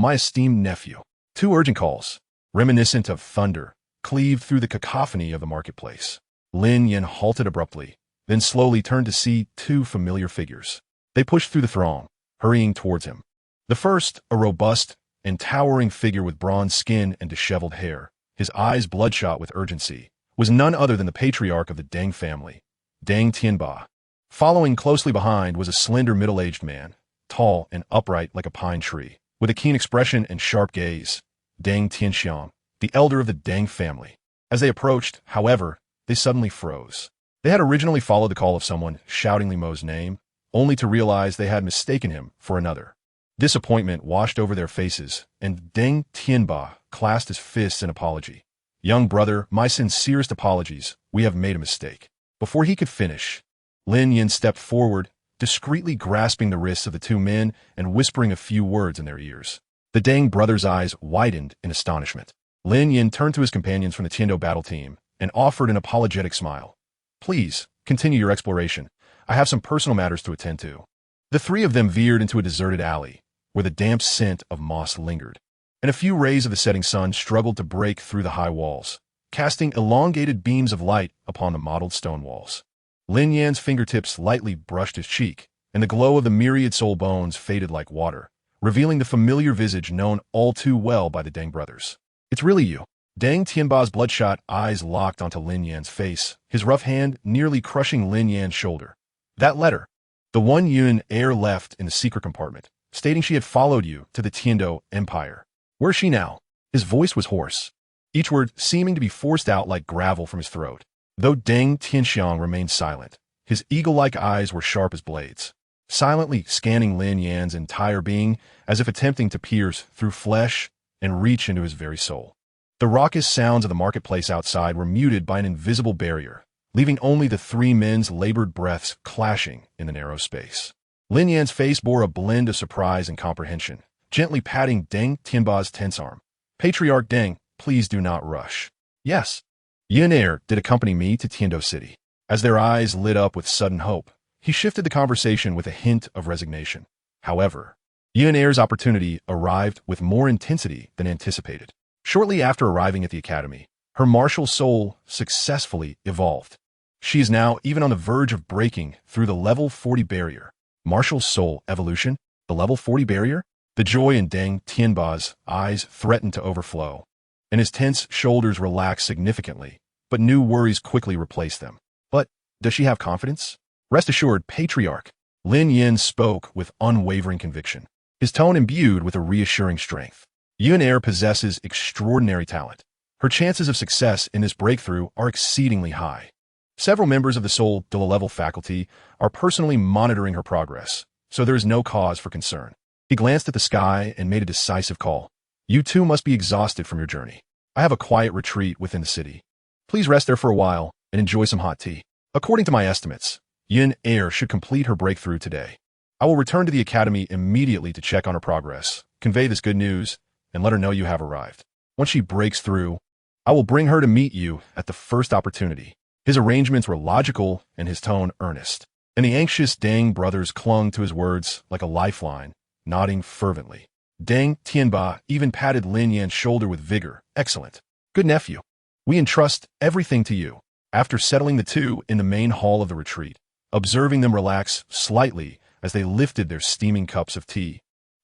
my esteemed nephew. Two urgent calls, reminiscent of thunder, cleaved through the cacophony of the marketplace. Lin Yan halted abruptly, then slowly turned to see two familiar figures. They pushed through the throng, hurrying towards him. The first, a robust and towering figure with bronze skin and disheveled hair, his eyes bloodshot with urgency, was none other than the patriarch of the Deng family, Deng Tianba. Following closely behind was a slender middle-aged man, tall and upright like a pine tree, with a keen expression and sharp gaze, Deng Tianxiang, the elder of the Deng family. As they approached, however, they suddenly froze. They had originally followed the call of someone shouting Li Mo's name, only to realize they had mistaken him for another. Disappointment washed over their faces, and Deng Tianba clasped his fists in apology. Young brother, my sincerest apologies, we have made a mistake. Before he could finish, Lin Yan stepped forward, discreetly grasping the wrists of the two men and whispering a few words in their ears. The Deng brothers' eyes widened in astonishment. Lin Yan turned to his companions from the Tiando battle team and offered an apologetic smile. Please, continue your exploration. I have some personal matters to attend to. The three of them veered into a deserted alley, where the damp scent of moss lingered, and a few rays of the setting sun struggled to break through the high walls, casting elongated beams of light upon the mottled stone walls. Lin Yan's fingertips lightly brushed his cheek, and the glow of the myriad soul bones faded like water, revealing the familiar visage known all too well by the Deng brothers. It's really you. Deng Tianba's bloodshot eyes locked onto Lin Yan's face, his rough hand nearly crushing Lin Yan's shoulder. That letter. The one Yun heir left in the secret compartment, stating she had followed you to the Tiando Empire. Where's she now? His voice was hoarse, each word seeming to be forced out like gravel from his throat. Though Deng Tianxiang remained silent, his eagle-like eyes were sharp as blades, silently scanning Lin Yan's entire being as if attempting to pierce through flesh and reach into his very soul. The raucous sounds of the marketplace outside were muted by an invisible barrier, leaving only the three men's labored breaths clashing in the narrow space. Lin Yan's face bore a blend of surprise and comprehension, gently patting Deng Tianba's tense arm. Patriarch Deng, please do not rush. Yes. Yun heir did accompany me to Tiando City. As their eyes lit up with sudden hope, he shifted the conversation with a hint of resignation. However, Yun heir's opportunity arrived with more intensity than anticipated. Shortly after arriving at the academy, her martial soul successfully evolved. She is now even on the verge of breaking through the level 40 barrier. Martial soul evolution? The level 40 barrier? The joy in Deng Tianba's eyes threatened to overflow, and his tense shoulders relaxed significantly, but new worries quickly replaced them. But does she have confidence? Rest assured, Patriarch. Lin Yan spoke with unwavering conviction, his tone imbued with a reassuring strength. Yun heir possesses extraordinary talent. Her chances of success in this breakthrough are exceedingly high. Several members of the Douluo level faculty are personally monitoring her progress, so there is no cause for concern. He glanced at the sky and made a decisive call. You too must be exhausted from your journey. I have a quiet retreat within the city. Please rest there for a while and enjoy some hot tea. According to my estimates, Yun heir should complete her breakthrough today. I will return to the academy immediately to check on her progress, convey this good news, and let her know you have arrived. Once she breaks through, I will bring her to meet you at the first opportunity. His arrangements were logical and his tone earnest, and the anxious Deng brothers clung to his words like a lifeline, nodding fervently. Deng Tianba even patted Lin Yan's shoulder with vigor. Excellent. Good nephew. We entrust everything to you. After settling the two in the main hall of the retreat, observing them relax slightly as they lifted their steaming cups of tea,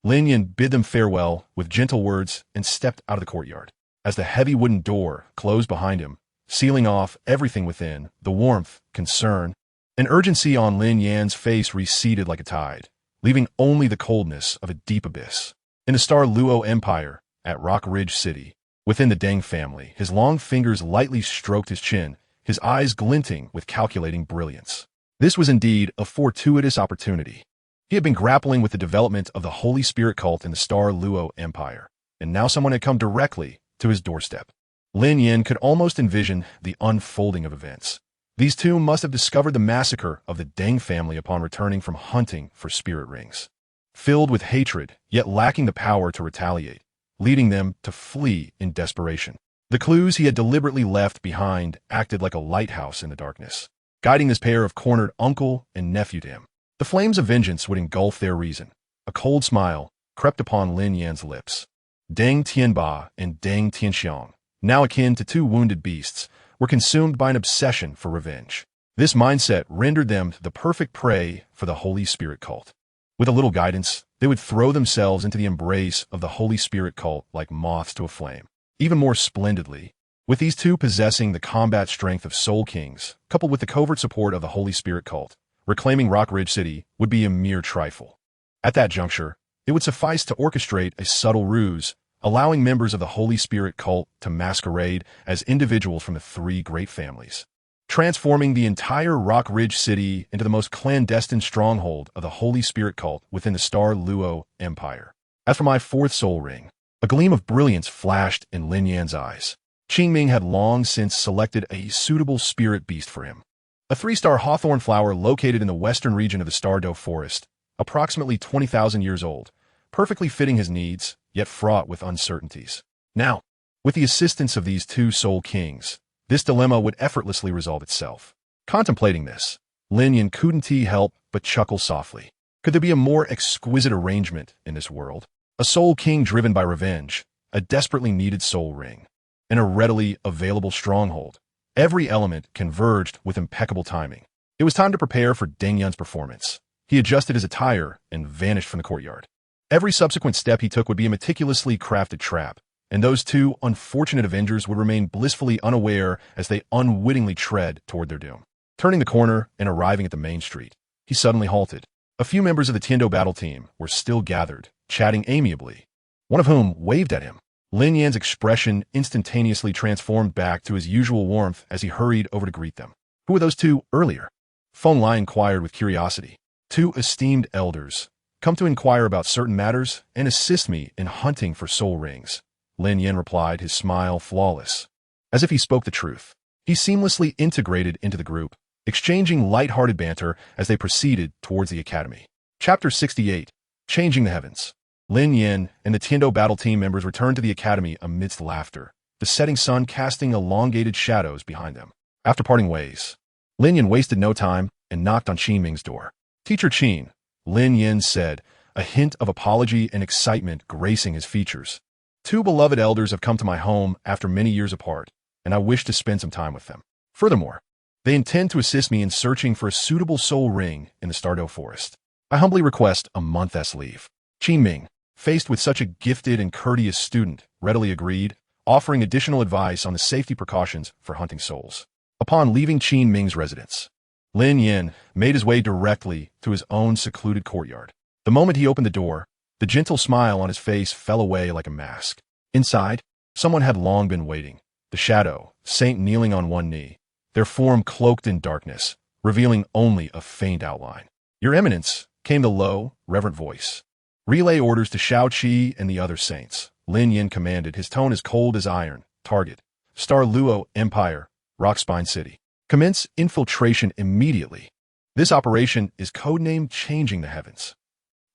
Lin Yan bid them farewell with gentle words and stepped out of the courtyard. As the heavy wooden door closed behind him, sealing off everything within, the warmth, concern, and urgency on Lin Yan's face receded like a tide, leaving only the coldness of a deep abyss. In the SoulLand Empire, at Rock Ridge City, within the Deng family, his long fingers lightly stroked his chin, his eyes glinting with calculating brilliance. This was indeed a fortuitous opportunity. He had been grappling with the development of the Holy Spirit cult in the SoulLand Empire, and now someone had come directly to his doorstep. Lin Yan could almost envision the unfolding of events. These two must have discovered the massacre of the Deng family upon returning from hunting for spirit rings. Filled with hatred, yet lacking the power to retaliate, leading them to flee in desperation. The clues he had deliberately left behind acted like a lighthouse in the darkness, guiding this pair of cornered uncle and nephew to him. The flames of vengeance would engulf their reason. A cold smile crept upon Lin Yan's lips. Deng Tianba and Deng Tianxiang, now akin to two wounded beasts, were consumed by an obsession for revenge. This mindset rendered them the perfect prey for the Holy Spirit cult. With a little guidance, they would throw themselves into the embrace of the Holy Spirit cult like moths to a flame. Even more splendidly, with these two possessing the combat strength of Soul Kings, coupled with the covert support of the Holy Spirit cult, reclaiming Rock Ridge City would be a mere trifle. At that juncture, it would suffice to orchestrate a subtle ruse, allowing members of the Holy Spirit cult to masquerade as individuals from the three great families, transforming the entire Rock Ridge City into the most clandestine stronghold of the Holy Spirit cult within the SoulLand Empire. As for my fourth soul ring, a gleam of brilliance flashed in Lin Yan's eyes. Qingming had long since selected a suitable spirit beast for him. A 3-star hawthorn flower located in the western region of the Stardow Forest, approximately 20,000 years old, perfectly fitting his needs, yet fraught with uncertainties. Now, with the assistance of these two soul kings, this dilemma would effortlessly resolve itself. Contemplating this, Lin Yan couldn't help but chuckle softly. Could there be a more exquisite arrangement in this world? A soul king driven by revenge, a desperately needed soul ring, and a readily available stronghold. Every element converged with impeccable timing. It was time to prepare for Deng Yan's performance. He adjusted his attire and vanished from the courtyard. Every subsequent step he took would be a meticulously crafted trap, and those two unfortunate avengers would remain blissfully unaware as they unwittingly tread toward their doom. Turning the corner and arriving at the main street, he suddenly halted. A few members of the Tiendo battle team were still gathered, chatting amiably, one of whom waved at him. Lin Yan's expression instantaneously transformed back to his usual warmth as he hurried over to greet them. Who were those two earlier? Feng Lai inquired with curiosity. Two esteemed elders, come to inquire about certain matters and assist me in hunting for soul rings. Lin Yan replied, his smile flawless. As if he spoke the truth, he seamlessly integrated into the group, exchanging light-hearted banter as they proceeded towards the academy. Chapter 68, Changing the Heavens. Lin Yan and the Tiendo battle team members returned to the academy amidst laughter, the setting sun casting elongated shadows behind them. After parting ways, Lin Yan wasted no time and knocked on Qin Ming's door. Teacher Qin, Lin Yan said, a hint of apology and excitement gracing his features. Two beloved elders have come to my home after many years apart, and I wish to spend some time with them. Furthermore, they intend to assist me in searching for a suitable soul ring in the Stardew Forest. I humbly request a month's leave. Qin Ming, faced with such a gifted and courteous student, readily agreed, offering additional advice on the safety precautions for hunting souls. Upon leaving Qin Ming's residence, Lin Yan made his way directly to his own secluded courtyard. The moment he opened the door, the gentle smile on his face fell away like a mask. Inside, someone had long been waiting. The shadow, saint kneeling on one knee, their form cloaked in darkness, revealing only a faint outline. Your Eminence, came the low, reverent voice. Relay orders to Shao Qi and the other saints. Lin Yan commanded, his tone as cold as iron. Target, Star Luo Empire, Rockspine City. Commence infiltration immediately. This operation is codenamed Changing the Heavens.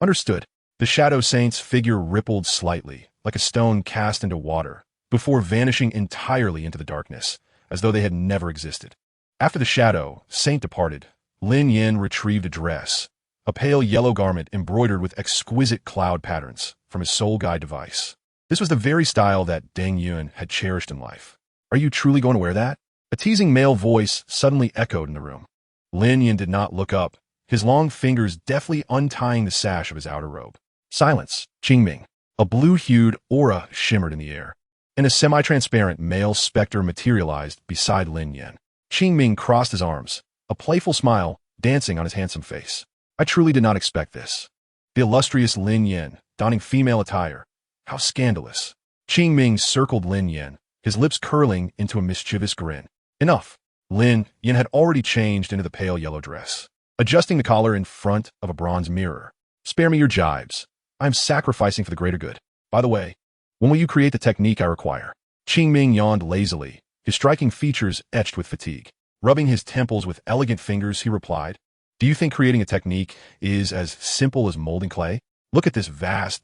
Understood. The Shadow Saint's figure rippled slightly, like a stone cast into water, before vanishing entirely into the darkness, as though they had never existed. After the Shadow Saint departed, Lin Yan retrieved a dress, a pale yellow garment embroidered with exquisite cloud patterns, from his soul guide device. This was the very style that Deng Yuan had cherished in life. Are you truly going to wear that? A teasing male voice suddenly echoed in the room. Lin Yan did not look up, his long fingers deftly untying the sash of his outer robe. Silence. Qin Ming. A blue-hued aura shimmered in the air, and a semi-transparent male specter materialized beside Lin Yan. Qin Ming crossed his arms, a playful smile dancing on his handsome face. I truly did not expect this. The illustrious Lin Yan, donning female attire. How scandalous. Qin Ming circled Lin Yan, his lips curling into a mischievous grin. Enough. Lin Yan had already changed into the pale yellow dress, adjusting the collar in front of a bronze mirror. Spare me your jibes. I am sacrificing for the greater good. By the way, when will you create the technique I require? Qin Ming yawned lazily, his striking features etched with fatigue. Rubbing his temples with elegant fingers, he replied, do you think creating a technique is as simple as molding clay? Look at this vast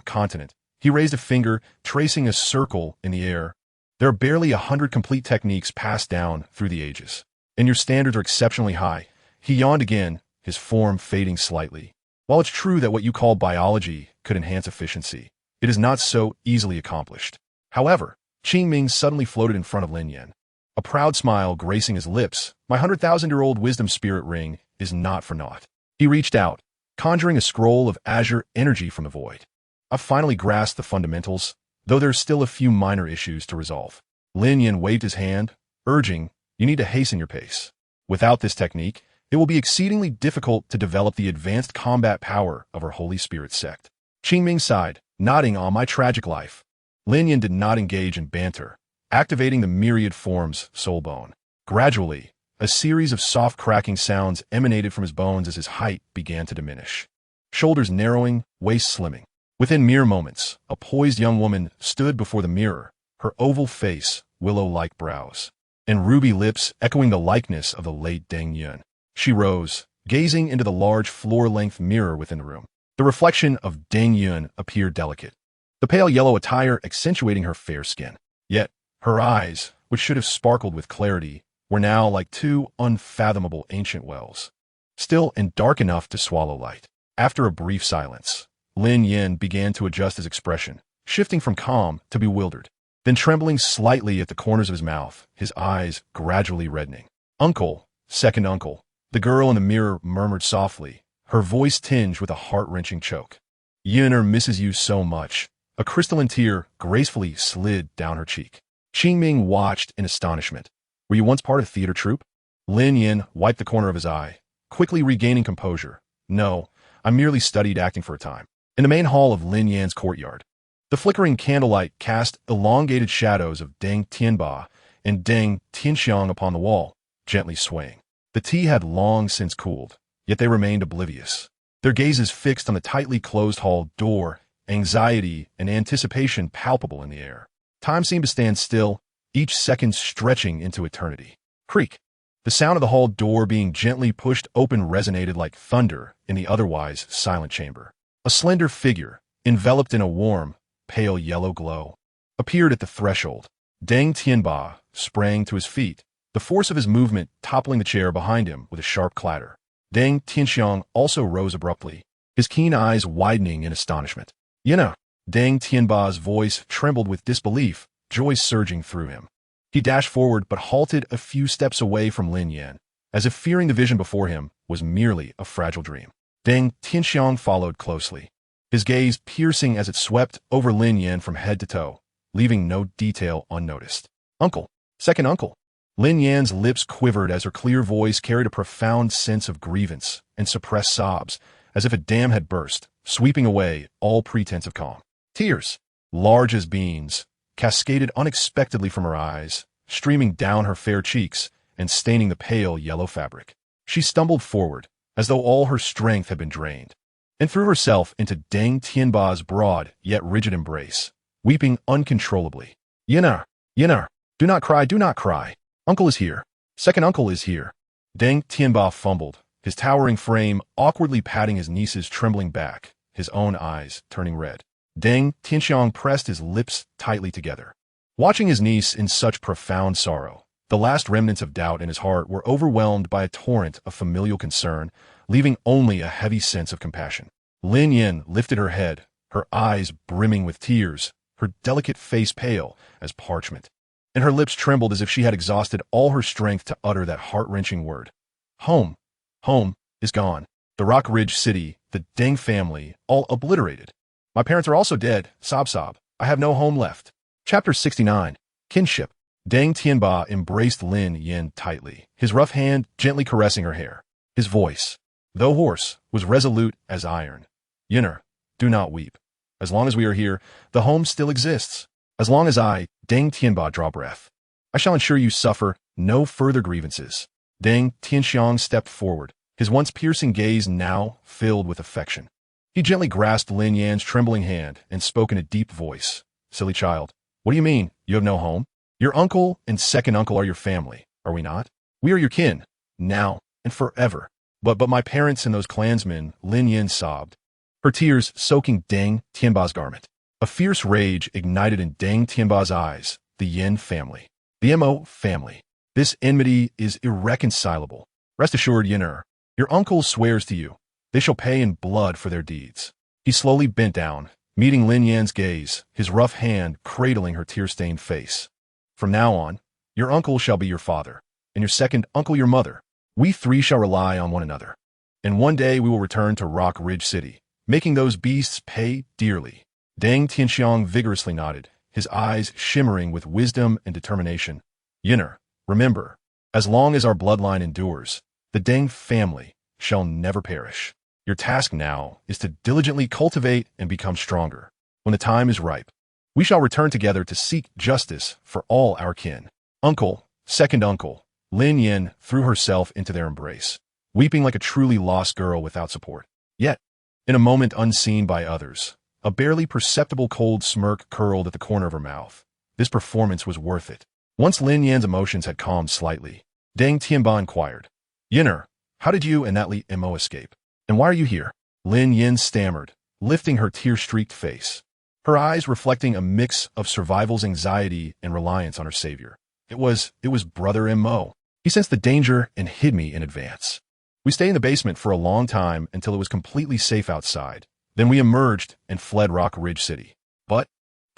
continent. He raised a finger, tracing a circle in the air. There are barely 100 complete techniques passed down through the ages, and your standards are exceptionally high. He yawned again, his form fading slightly. While it's true that what you call biology could enhance efficiency, it is not so easily accomplished. However, Qin Ming suddenly floated in front of Lin Yan, a proud smile gracing his lips. My 100,000-year-old wisdom spirit ring is not for naught. He reached out, conjuring a scroll of azure energy from the void. I've finally grasped the fundamentals, though there's still a few minor issues to resolve. Lin Yan waved his hand, urging, you need to hasten your pace. Without this technique, it will be exceedingly difficult to develop the advanced combat power of our Holy Spirit sect. Qin Ming sighed, nodding on my tragic life. Lin Yan did not engage in banter, activating the myriad forms soul bone. Gradually, a series of soft cracking sounds emanated from his bones as his height began to diminish. Shoulders narrowing, waist slimming. Within mere moments, a poised young woman stood before the mirror, her oval face, willow-like brows, and ruby lips echoing the likeness of the late Deng Yuan. She rose, gazing into the large floor-length mirror within the room. The reflection of Deng Yuan appeared delicate, the pale yellow attire accentuating her fair skin. Yet, her eyes, which should have sparkled with clarity, were now like two unfathomable ancient wells, still and dark enough to swallow light. After a brief silence, Lin Yan began to adjust his expression, shifting from calm to bewildered, then trembling slightly at the corners of his mouth, his eyes gradually reddening. Uncle, second uncle, the girl in the mirror murmured softly, her voice tinged with a heart-wrenching choke. Yun'er misses you so much. A crystalline tear gracefully slid down her cheek. Qingming watched in astonishment. Were you once part of theater troupe? Lin Yan wiped the corner of his eye, quickly regaining composure. No, I merely studied acting for a time. In the main hall of Lin Yan's courtyard, the flickering candlelight cast elongated shadows of Deng Tianba and Deng Tianxiang upon the wall, gently swaying. The tea had long since cooled, yet they remained oblivious. Their gazes fixed on the tightly closed hall door, anxiety and anticipation palpable in the air. Time seemed to stand still, each second stretching into eternity. Creak! The sound of the hall door being gently pushed open resonated like thunder in the otherwise silent chamber. A slender figure, enveloped in a warm, pale yellow glow, appeared at the threshold. Deng Tianba sprang to his feet, the force of his movement toppling the chair behind him with a sharp clatter. Deng Tianxiang also rose abruptly, his keen eyes widening in astonishment. Yina! Deng Tianba's voice trembled with disbelief, joy surging through him. He dashed forward but halted a few steps away from Lin Yan, as if fearing the vision before him was merely a fragile dream. Deng Tianxiang followed closely, his gaze piercing as it swept over Lin Yan from head to toe, leaving no detail unnoticed. Uncle! Second uncle! Lin Yan's lips quivered as her clear voice carried a profound sense of grievance and suppressed sobs, as if a dam had burst, sweeping away all pretense of calm. Tears, large as beans, cascaded unexpectedly from her eyes, streaming down her fair cheeks and staining the pale yellow fabric. She stumbled forward, as though all her strength had been drained, and threw herself into Deng Tianba's broad yet rigid embrace, weeping uncontrollably. Yinar! Yinar! Do not cry, do not cry! Uncle is here! Second uncle is here! Deng Tianba fumbled, his towering frame awkwardly patting his niece's trembling back, his own eyes turning red. Deng Tianxiang pressed his lips tightly together. Watching his niece in such profound sorrow, the last remnants of doubt in his heart were overwhelmed by a torrent of familial concern, leaving only a heavy sense of compassion. Lin Yan lifted her head, her eyes brimming with tears, her delicate face pale as parchment, and her lips trembled as if she had exhausted all her strength to utter that heart-wrenching word. Home. Home is gone. The Rock Ridge City, the Deng family, all obliterated. My parents are also dead. Sob sob. I have no home left. Chapter 69. Kinship. Deng Tianba embraced Lin Yan tightly, his rough hand gently caressing her hair. His voice, though hoarse, was resolute as iron. Yinar, do not weep. As long as we are here, the home still exists. As long as I, Deng Tianba, draw breath, I shall ensure you suffer no further grievances. Deng Tianxiang stepped forward, his once piercing gaze now filled with affection. He gently grasped Lin Yan's trembling hand and spoke in a deep voice. Silly child, what do you mean, you have no home? Your uncle and second uncle are your family, are we not? We are your kin, now and forever. But my parents and those clansmen, Lin Yan sobbed, her tears soaking Deng Tianba's garment. A fierce rage ignited in Deng Tianba's eyes. The Yin family. The Mo family. This enmity is irreconcilable. Rest assured, Yinar, your uncle swears to you. They shall pay in blood for their deeds. He slowly bent down, meeting Lin Yan's gaze, his rough hand cradling her tear-stained face. From now on, your uncle shall be your father, and your second uncle your mother. We three shall rely on one another. And one day we will return to Rock Ridge City, making those beasts pay dearly. Deng Tianxiang vigorously nodded, his eyes shimmering with wisdom and determination. Yinar, remember, as long as our bloodline endures, the Deng family shall never perish. Your task now is to diligently cultivate and become stronger. When the time is ripe, we shall return together to seek justice for all our kin. Uncle, second uncle, Lin Yan threw herself into their embrace, weeping like a truly lost girl without support. Yet, in a moment unseen by others, a barely perceptible cold smirk curled at the corner of her mouth. This performance was worth it. Once Lin Yan's emotions had calmed slightly, Deng Tianba inquired, Yinar, how did you and that Li Mo escape? And why are you here? Lin Yan stammered, lifting her tear-streaked face, her eyes reflecting a mix of survival's anxiety and reliance on her savior. It was Brother Mo. He sensed the danger and hid me in advance. We stayed in the basement for a long time until it was completely safe outside. Then we emerged and fled Rock Ridge City. But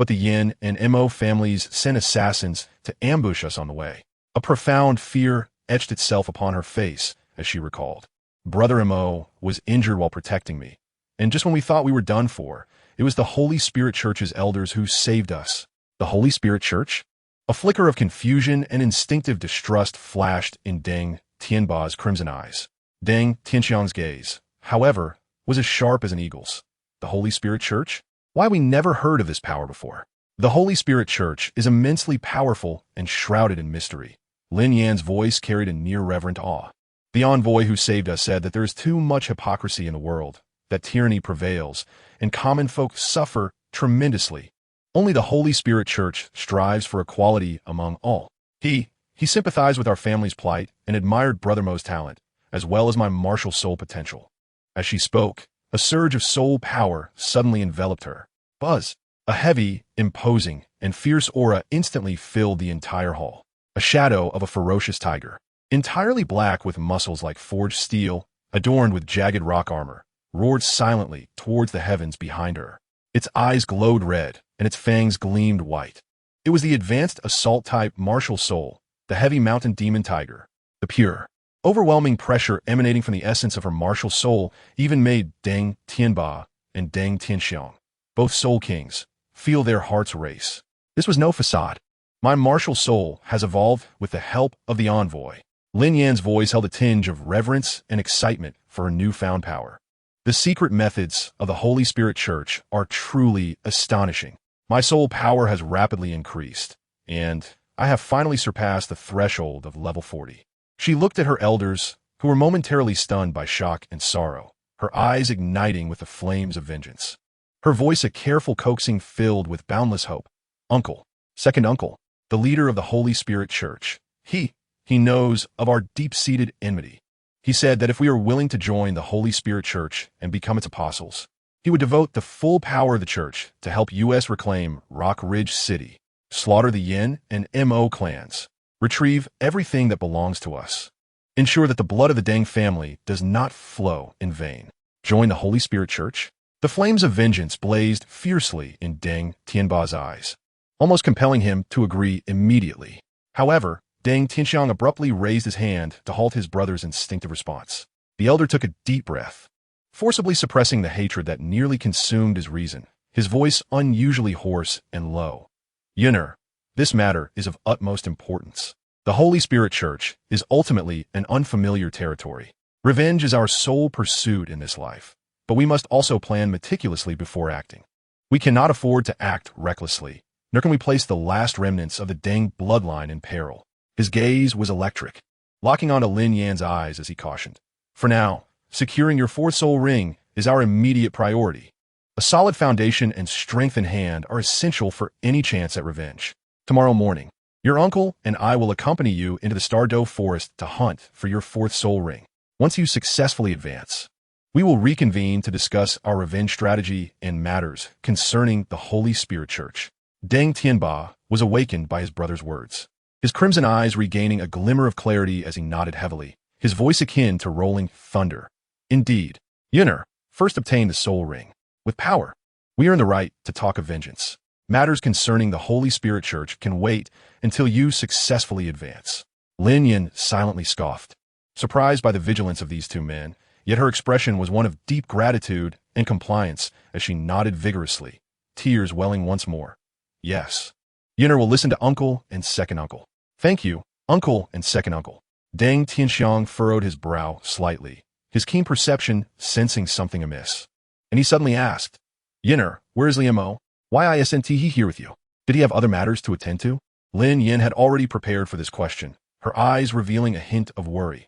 the Yin and Mo families sent assassins to ambush us on the way. A profound fear etched itself upon her face as she recalled. Brother Mo was injured while protecting me, and just when we thought we were done for, It was the Holy Spirit Church's elders who saved us. The Holy Spirit Church? A flicker of confusion and instinctive distrust flashed in Deng Tianba's crimson eyes. Deng Tianxiang's gaze, however, was as sharp as an eagle's. The Holy Spirit Church? Why we never heard of this power before? The Holy Spirit Church is immensely powerful and shrouded in mystery. Lin Yan's voice carried a near-reverent awe. The envoy who saved us said that there is too much hypocrisy in the world, that tyranny prevails, and common folk suffer tremendously. Only the Holy Spirit Church strives for equality among all. He sympathized with our family's plight and admired Brother Mo's talent, as well as my martial soul potential. As she spoke, a surge of soul power suddenly enveloped her. Buzz! A heavy, imposing, and fierce aura instantly filled the entire hall. A shadow of a ferocious tiger, entirely black with muscles like forged steel, adorned with jagged rock armor, roared silently towards the heavens behind her. Its eyes glowed red, and its fangs gleamed white. It was the advanced assault-type martial soul, the heavy mountain demon tiger. The pure, overwhelming pressure emanating from the essence of her martial soul even made Deng Tianba and Deng Tianxiang, both soul kings, feel their hearts race. This was no facade. My martial soul has evolved with the help of the envoy. Lin Yan's voice held a tinge of reverence and excitement for her newfound power. The secret methods of the Holy Spirit Church are truly astonishing. My soul power has rapidly increased, and I have finally surpassed the threshold of level 40. She looked at her elders, who were momentarily stunned by shock and sorrow, her eyes igniting with the flames of vengeance. Her voice a careful coaxing filled with boundless hope. Uncle, second uncle, the leader of the Holy Spirit Church. He knows of our deep-seated enmity. He said that if we are willing to join the Holy Spirit Church and become its apostles, he would devote the full power of the church to help U.S. reclaim Rock Ridge City, slaughter the Yin and Mo clans, retrieve everything that belongs to us, ensure that the blood of the Deng family does not flow in vain. Join the Holy Spirit Church? The flames of vengeance blazed fiercely in Deng Tianba's eyes, almost compelling him to agree immediately. However, Deng Tianxiang abruptly raised his hand to halt his brother's instinctive response. The elder took a deep breath, forcibly suppressing the hatred that nearly consumed his reason, his voice unusually hoarse and low. Yunner, this matter is of utmost importance. The Holy Spirit Church is ultimately an unfamiliar territory. Revenge is our sole pursuit in this life, but we must also plan meticulously before acting. We cannot afford to act recklessly, nor can we place the last remnants of the Deng bloodline in peril. His gaze was electric, locking onto Lin Yan's eyes as he cautioned. For now, securing your fourth soul ring is our immediate priority. A solid foundation and strength in hand are essential for any chance at revenge. Tomorrow morning, your uncle and I will accompany you into the Stardow Forest to hunt for your fourth soul ring. Once you successfully advance, we will reconvene to discuss our revenge strategy and matters concerning the Holy Spirit Church. Deng Tianba was awakened by his brother's words, his crimson eyes regaining a glimmer of clarity as he nodded heavily, his voice akin to rolling thunder. Indeed, Yunner, first obtain the soul ring. With power, we earn the right to talk of vengeance. Matters concerning the Holy Spirit Church can wait until you successfully advance. Lin Yan silently scoffed, surprised by the vigilance of these two men, yet her expression was one of deep gratitude and compliance as she nodded vigorously, tears welling once more. Yes. Yunner will listen to uncle and second uncle. Thank you, uncle and second uncle. Deng Tianxiang furrowed his brow slightly, his keen perception sensing something amiss. And he suddenly asked, Yunner, where is Lian Mo? Why isn't he here with you? Did he have other matters to attend to? Lin Yan had already prepared for this question, her eyes revealing a hint of worry.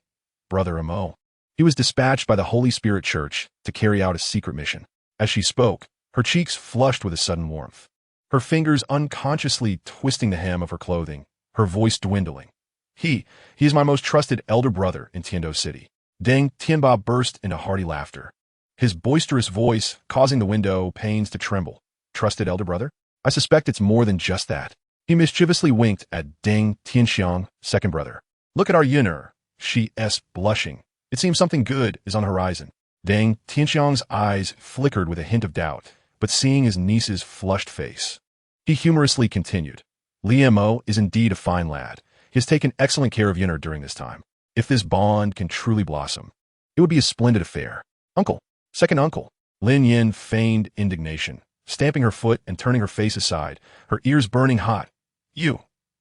Brother Mo. He was dispatched by the Holy Spirit Church to carry out a secret mission. As she spoke, her cheeks flushed with a sudden warmth, her fingers unconsciously twisting the hem of her clothing, her voice dwindling. He is my most trusted elder brother in Tiando City. Deng Tianba burst into hearty laughter, his boisterous voice causing the window panes to tremble. Trusted elder brother? I suspect it's more than just that. He mischievously winked at Deng Tianxiang, second brother. Look at our Yunner. She-s blushing. It seems something good is on the horizon. Deng Tianxiang's eyes flickered with a hint of doubt, but seeing his niece's flushed face, he humorously continued. Lian Mo is indeed a fine lad. He has taken excellent care of Yunner during this time. If this bond can truly blossom, it would be a splendid affair. Uncle, second uncle. Lin Yan feigned indignation, stamping her foot and turning her face aside, her ears burning hot. You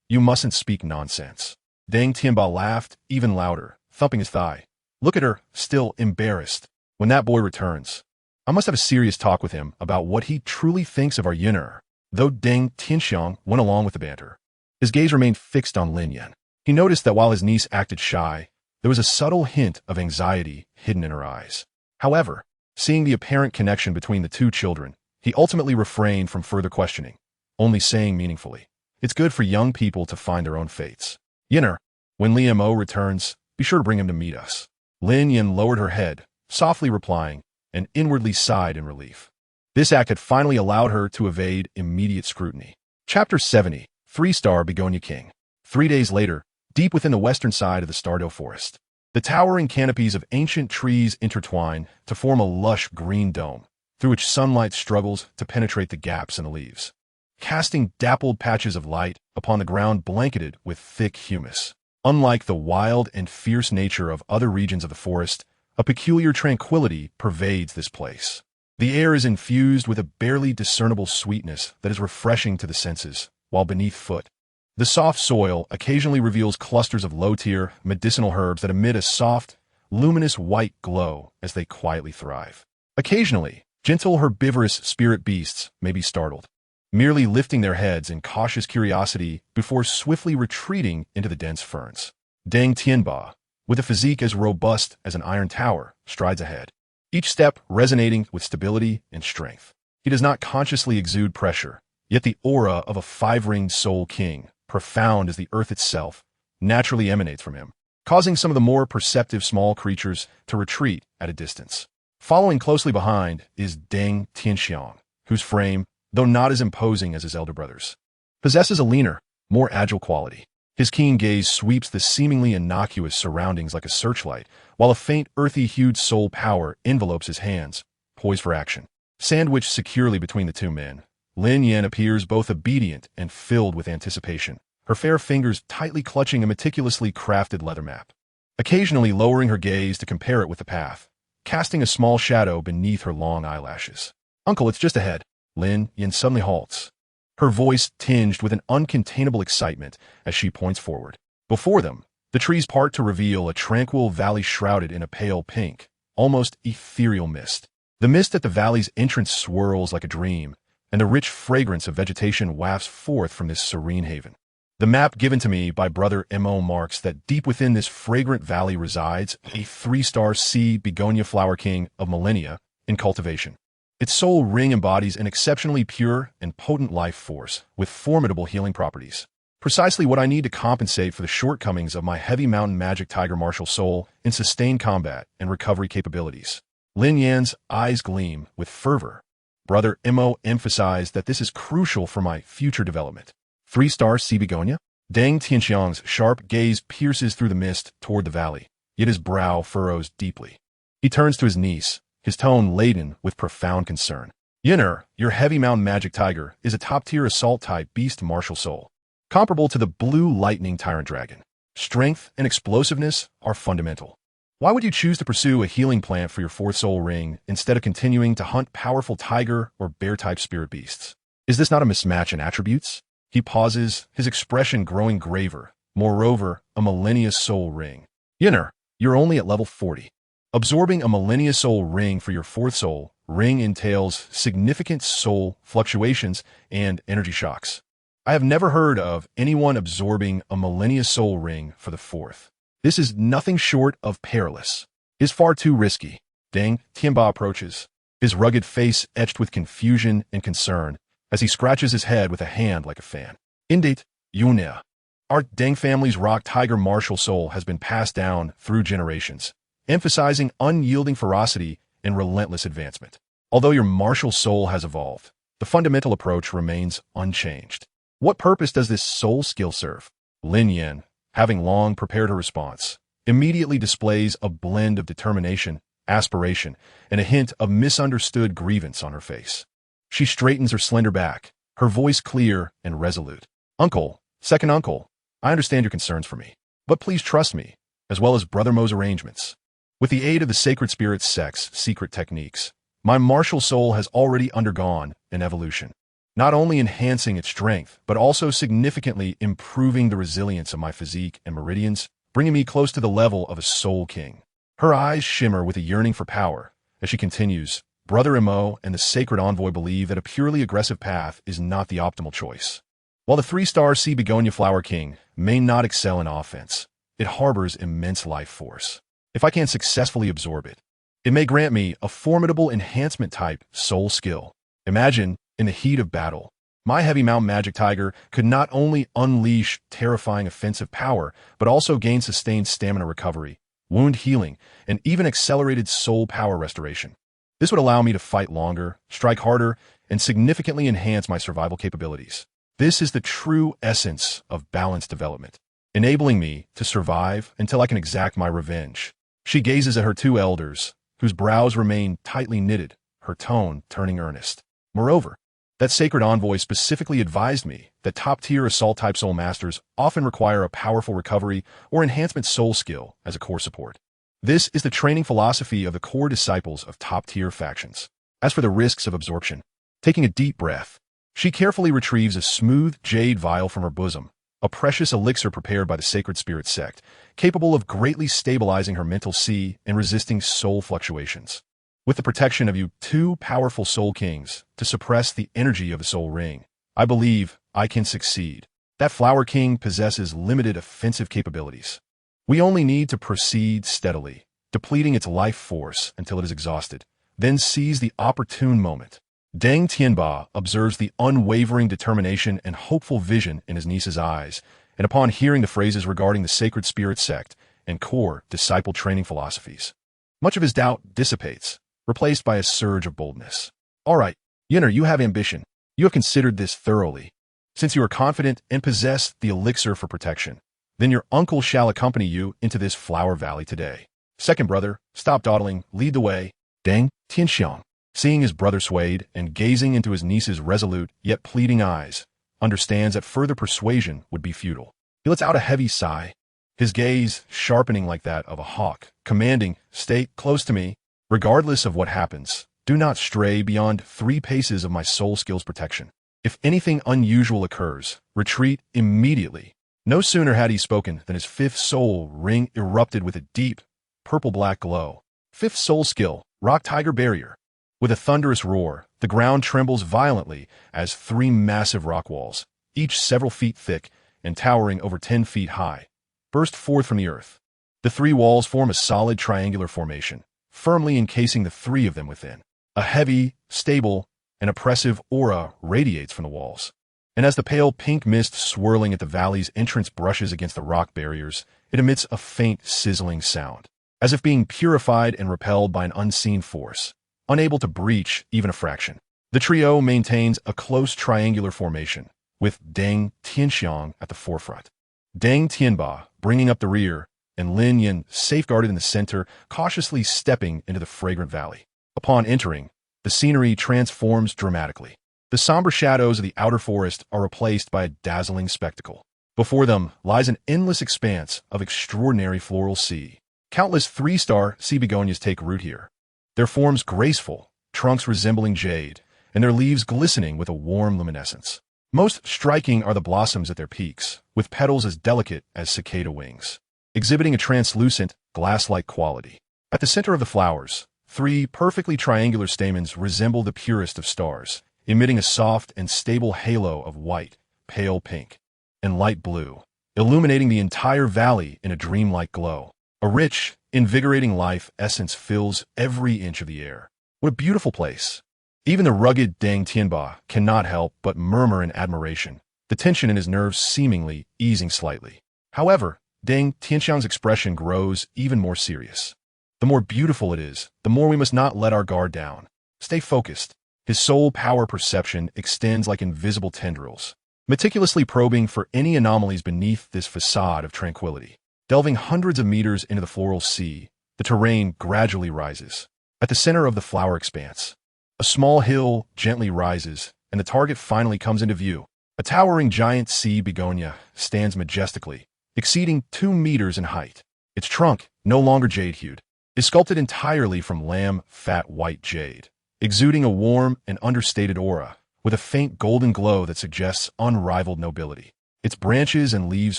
mustn't speak nonsense. Deng Tianba laughed even louder, thumping his thigh. Look at her, still embarrassed. When that boy returns, I must have a serious talk with him about what he truly thinks of our Yin'er. Though Deng Tianxiang went along with the banter, his gaze remained fixed on Lin Yan. He noticed that while his niece acted shy, there was a subtle hint of anxiety hidden in her eyes. However, seeing the apparent connection between the two children, he ultimately refrained from further questioning, only saying meaningfully, "It's good for young people to find their own fates. Yin'er, when Liam O returns, be sure to bring him to meet us." Lin Yan lowered her head, softly replying, and inwardly sighed in relief. This act had finally allowed her to evade immediate scrutiny. Chapter 70, 3-Star Begonia King. 3 days later, deep within the western side of the Stardew Forest, the towering canopies of ancient trees intertwine to form a lush green dome, through which sunlight struggles to penetrate the gaps in the leaves, casting dappled patches of light upon the ground blanketed with thick humus. Unlike the wild and fierce nature of other regions of the forest, a peculiar tranquility pervades this place. The air is infused with a barely discernible sweetness that is refreshing to the senses, while beneath foot, the soft soil occasionally reveals clusters of low-tier, medicinal herbs that emit a soft, luminous white glow as they quietly thrive. Occasionally, gentle herbivorous spirit beasts may be startled, merely lifting their heads in cautious curiosity before swiftly retreating into the dense ferns. Deng Tianba, with a physique as robust as an iron tower, strides ahead, each step resonating with stability and strength. He does not consciously exude pressure, yet the aura of a 5-ringed soul king, profound as the earth itself, naturally emanates from him, causing some of the more perceptive small creatures to retreat at a distance. Following closely behind is Deng Tianxiang, whose frame, though not as imposing as his elder brothers, possesses a leaner, more agile quality. His keen gaze sweeps the seemingly innocuous surroundings like a searchlight, while a faint earthy-hued soul power envelopes his hands, poised for action. Sandwiched securely between the two men, Lin Yan appears both obedient and filled with anticipation, her fair fingers tightly clutching a meticulously crafted leather map, occasionally lowering her gaze to compare it with the path, casting a small shadow beneath her long eyelashes. "Uncle, it's just ahead." Lin Yan suddenly halts, her voice tinged with an uncontainable excitement as she points forward. Before them, the trees part to reveal a tranquil valley shrouded in a pale pink, almost ethereal mist. The mist at the valley's entrance swirls like a dream, and the rich fragrance of vegetation wafts forth from this serene haven. The map given to me by Brother Mo marks that deep within this fragrant valley resides a 3-star sea begonia flower king of millennia in cultivation. Its soul ring embodies an exceptionally pure and potent life force with formidable healing properties. Precisely what I need to compensate for the shortcomings of my heavy mountain magic tiger martial soul in sustained combat and recovery capabilities. Lin Yan's eyes gleam with fervor. Brother Mo emphasized that this is crucial for my future development. 3-star sea begonia? Deng Tianxiang's sharp gaze pierces through the mist toward the valley, yet his brow furrows deeply. He turns to his niece, his tone laden with profound concern. "Yin'er, your heavy mountain magic tiger is a top-tier assault-type beast martial soul, comparable to the blue lightning tyrant dragon. Strength and explosiveness are fundamental. Why would you choose to pursue a healing plant for your 4th soul ring instead of continuing to hunt powerful tiger or bear-type spirit beasts? Is this not a mismatch in attributes?" He pauses, his expression growing graver. "Moreover, a millennia soul ring. Yin'er, you're only at level 40. Absorbing a millennia soul ring for your 4th soul ring entails significant soul fluctuations and energy shocks. I have never heard of anyone absorbing a millennia soul ring for the 4th. This is nothing short of perilous. It is far too risky." Deng Tianba approaches, his rugged face etched with confusion and concern as he scratches his head with a hand like a fan. "Indeed, Yunia. Our Deng family's rock tiger martial soul has been passed down through generations, emphasizing unyielding ferocity and relentless advancement. Although your martial soul has evolved, the fundamental approach remains unchanged. What purpose does this soul skill serve?" Lin Yan, having long prepared her response, immediately displays a blend of determination, aspiration, and a hint of misunderstood grievance on her face. She straightens her slender back, her voice clear and resolute. "Uncle, second uncle, I understand your concerns for me, but please trust me, as well as Brother Mo's arrangements. With the aid of the Sacred Spirit's sect's secret techniques, My martial soul has already undergone an evolution, not only enhancing its strength, but also significantly improving the resilience of my physique and meridians, bringing me close to the level of a soul king. Her eyes shimmer with a yearning for power as she continues, Brother Mo and the Sacred Envoy believe that a purely aggressive path is not the optimal choice. While the 3-star Sea Begonia Flower King may not excel in offense, it harbors immense life force. If I can successfully absorb it, it may grant me a formidable enhancement-type soul skill. Imagine, in the heat of battle, my heavy mount magic tiger could not only unleash terrifying offensive power, but also gain sustained stamina recovery, wound healing, and even accelerated soul power restoration. This would allow me to fight longer, strike harder, and significantly enhance my survival capabilities. This is the true essence of balanced development, enabling me to survive until I can exact my revenge. She gazes at her 2 elders, whose brows remain tightly knitted, her tone turning earnest. Moreover, that Sacred Envoy specifically advised me that top-tier Assault-type Soul Masters often require a powerful recovery or enhancement soul skill as a core support. This is the training philosophy of the core disciples of top-tier factions. As for the risks of absorption, taking a deep breath, she carefully retrieves a smooth jade vial from her bosom, a precious elixir prepared by the Sacred Spirit sect, capable of greatly stabilizing her mental sea and resisting soul fluctuations. With the protection of you 2 powerful soul kings to suppress the energy of the soul ring, I believe I can succeed. That flower king possesses limited offensive capabilities. We only need to proceed steadily, depleting its life force until it is exhausted, then seize the opportune moment. Deng Tianba observes the unwavering determination and hopeful vision in his niece's eyes, and upon hearing the phrases regarding the Sacred Spirit sect and core disciple training philosophies, much of his doubt dissipates, replaced by a surge of boldness. All right, Yinner, you have ambition. You have considered this thoroughly. Since you are confident and possess the elixir for protection, then your uncle shall accompany you into this flower valley today. Second brother, stop dawdling, lead the way. Deng Tianxiang, seeing his brother swayed and gazing into his niece's resolute yet pleading eyes, understands that further persuasion would be futile. He lets out a heavy sigh, his gaze sharpening like that of a hawk, commanding, stay close to me. Regardless of what happens, do not stray beyond 3 paces of my soul skill's protection. If anything unusual occurs, retreat immediately. No sooner had he spoken than his 5th soul ring erupted with a deep, purple-black glow. 5th soul skill, Rock Tiger Barrier. With a thunderous roar, the ground trembles violently as 3 massive rock walls, each several feet thick and towering over 10 feet high, burst forth from the earth. The 3 walls form a solid triangular formation, firmly encasing the 3 of them within. A heavy, stable, and oppressive aura radiates from the walls, and as the pale pink mist swirling at the valley's entrance brushes against the rock barriers, it emits a faint sizzling sound, as if being purified and repelled by an unseen force, unable to breach even a fraction. The trio maintains a close triangular formation, with Deng Tianxiang at the forefront, Deng Tianba bringing up the rear, and Lin Yan safeguarded in the center, cautiously stepping into the fragrant valley. Upon entering, the scenery transforms dramatically. The somber shadows of the outer forest are replaced by a dazzling spectacle. Before them lies an endless expanse of extraordinary floral sea. Countless 3-star sea begonias take root here, their forms graceful, trunks resembling jade, and their leaves glistening with a warm luminescence. Most striking are the blossoms at their peaks, with petals as delicate as cicada wings, exhibiting a translucent, glass-like quality. At the center of the flowers, 3 perfectly triangular stamens resemble the purest of stars, emitting a soft and stable halo of white, pale pink, and light blue, illuminating the entire valley in a dreamlike glow. A rich, invigorating life essence fills every inch of the air. What a beautiful place! Even the rugged Deng Tianba cannot help but murmur in admiration, the tension in his nerves seemingly easing slightly. However, Deng Tianxiang's expression grows even more serious. The more beautiful it is, the more we must not let our guard down. Stay focused. His soul power perception extends like invisible tendrils, meticulously probing for any anomalies beneath this facade of tranquility. Delving hundreds of meters into the floral sea, the terrain gradually rises. At the center of the flower expanse, a small hill gently rises, and the target finally comes into view. A towering giant sea begonia stands majestically, exceeding 2 meters in height. Its trunk, no longer jade-hued, is sculpted entirely from lamb fat white jade, exuding a warm and understated aura, with a faint golden glow that suggests unrivaled nobility. Its branches and leaves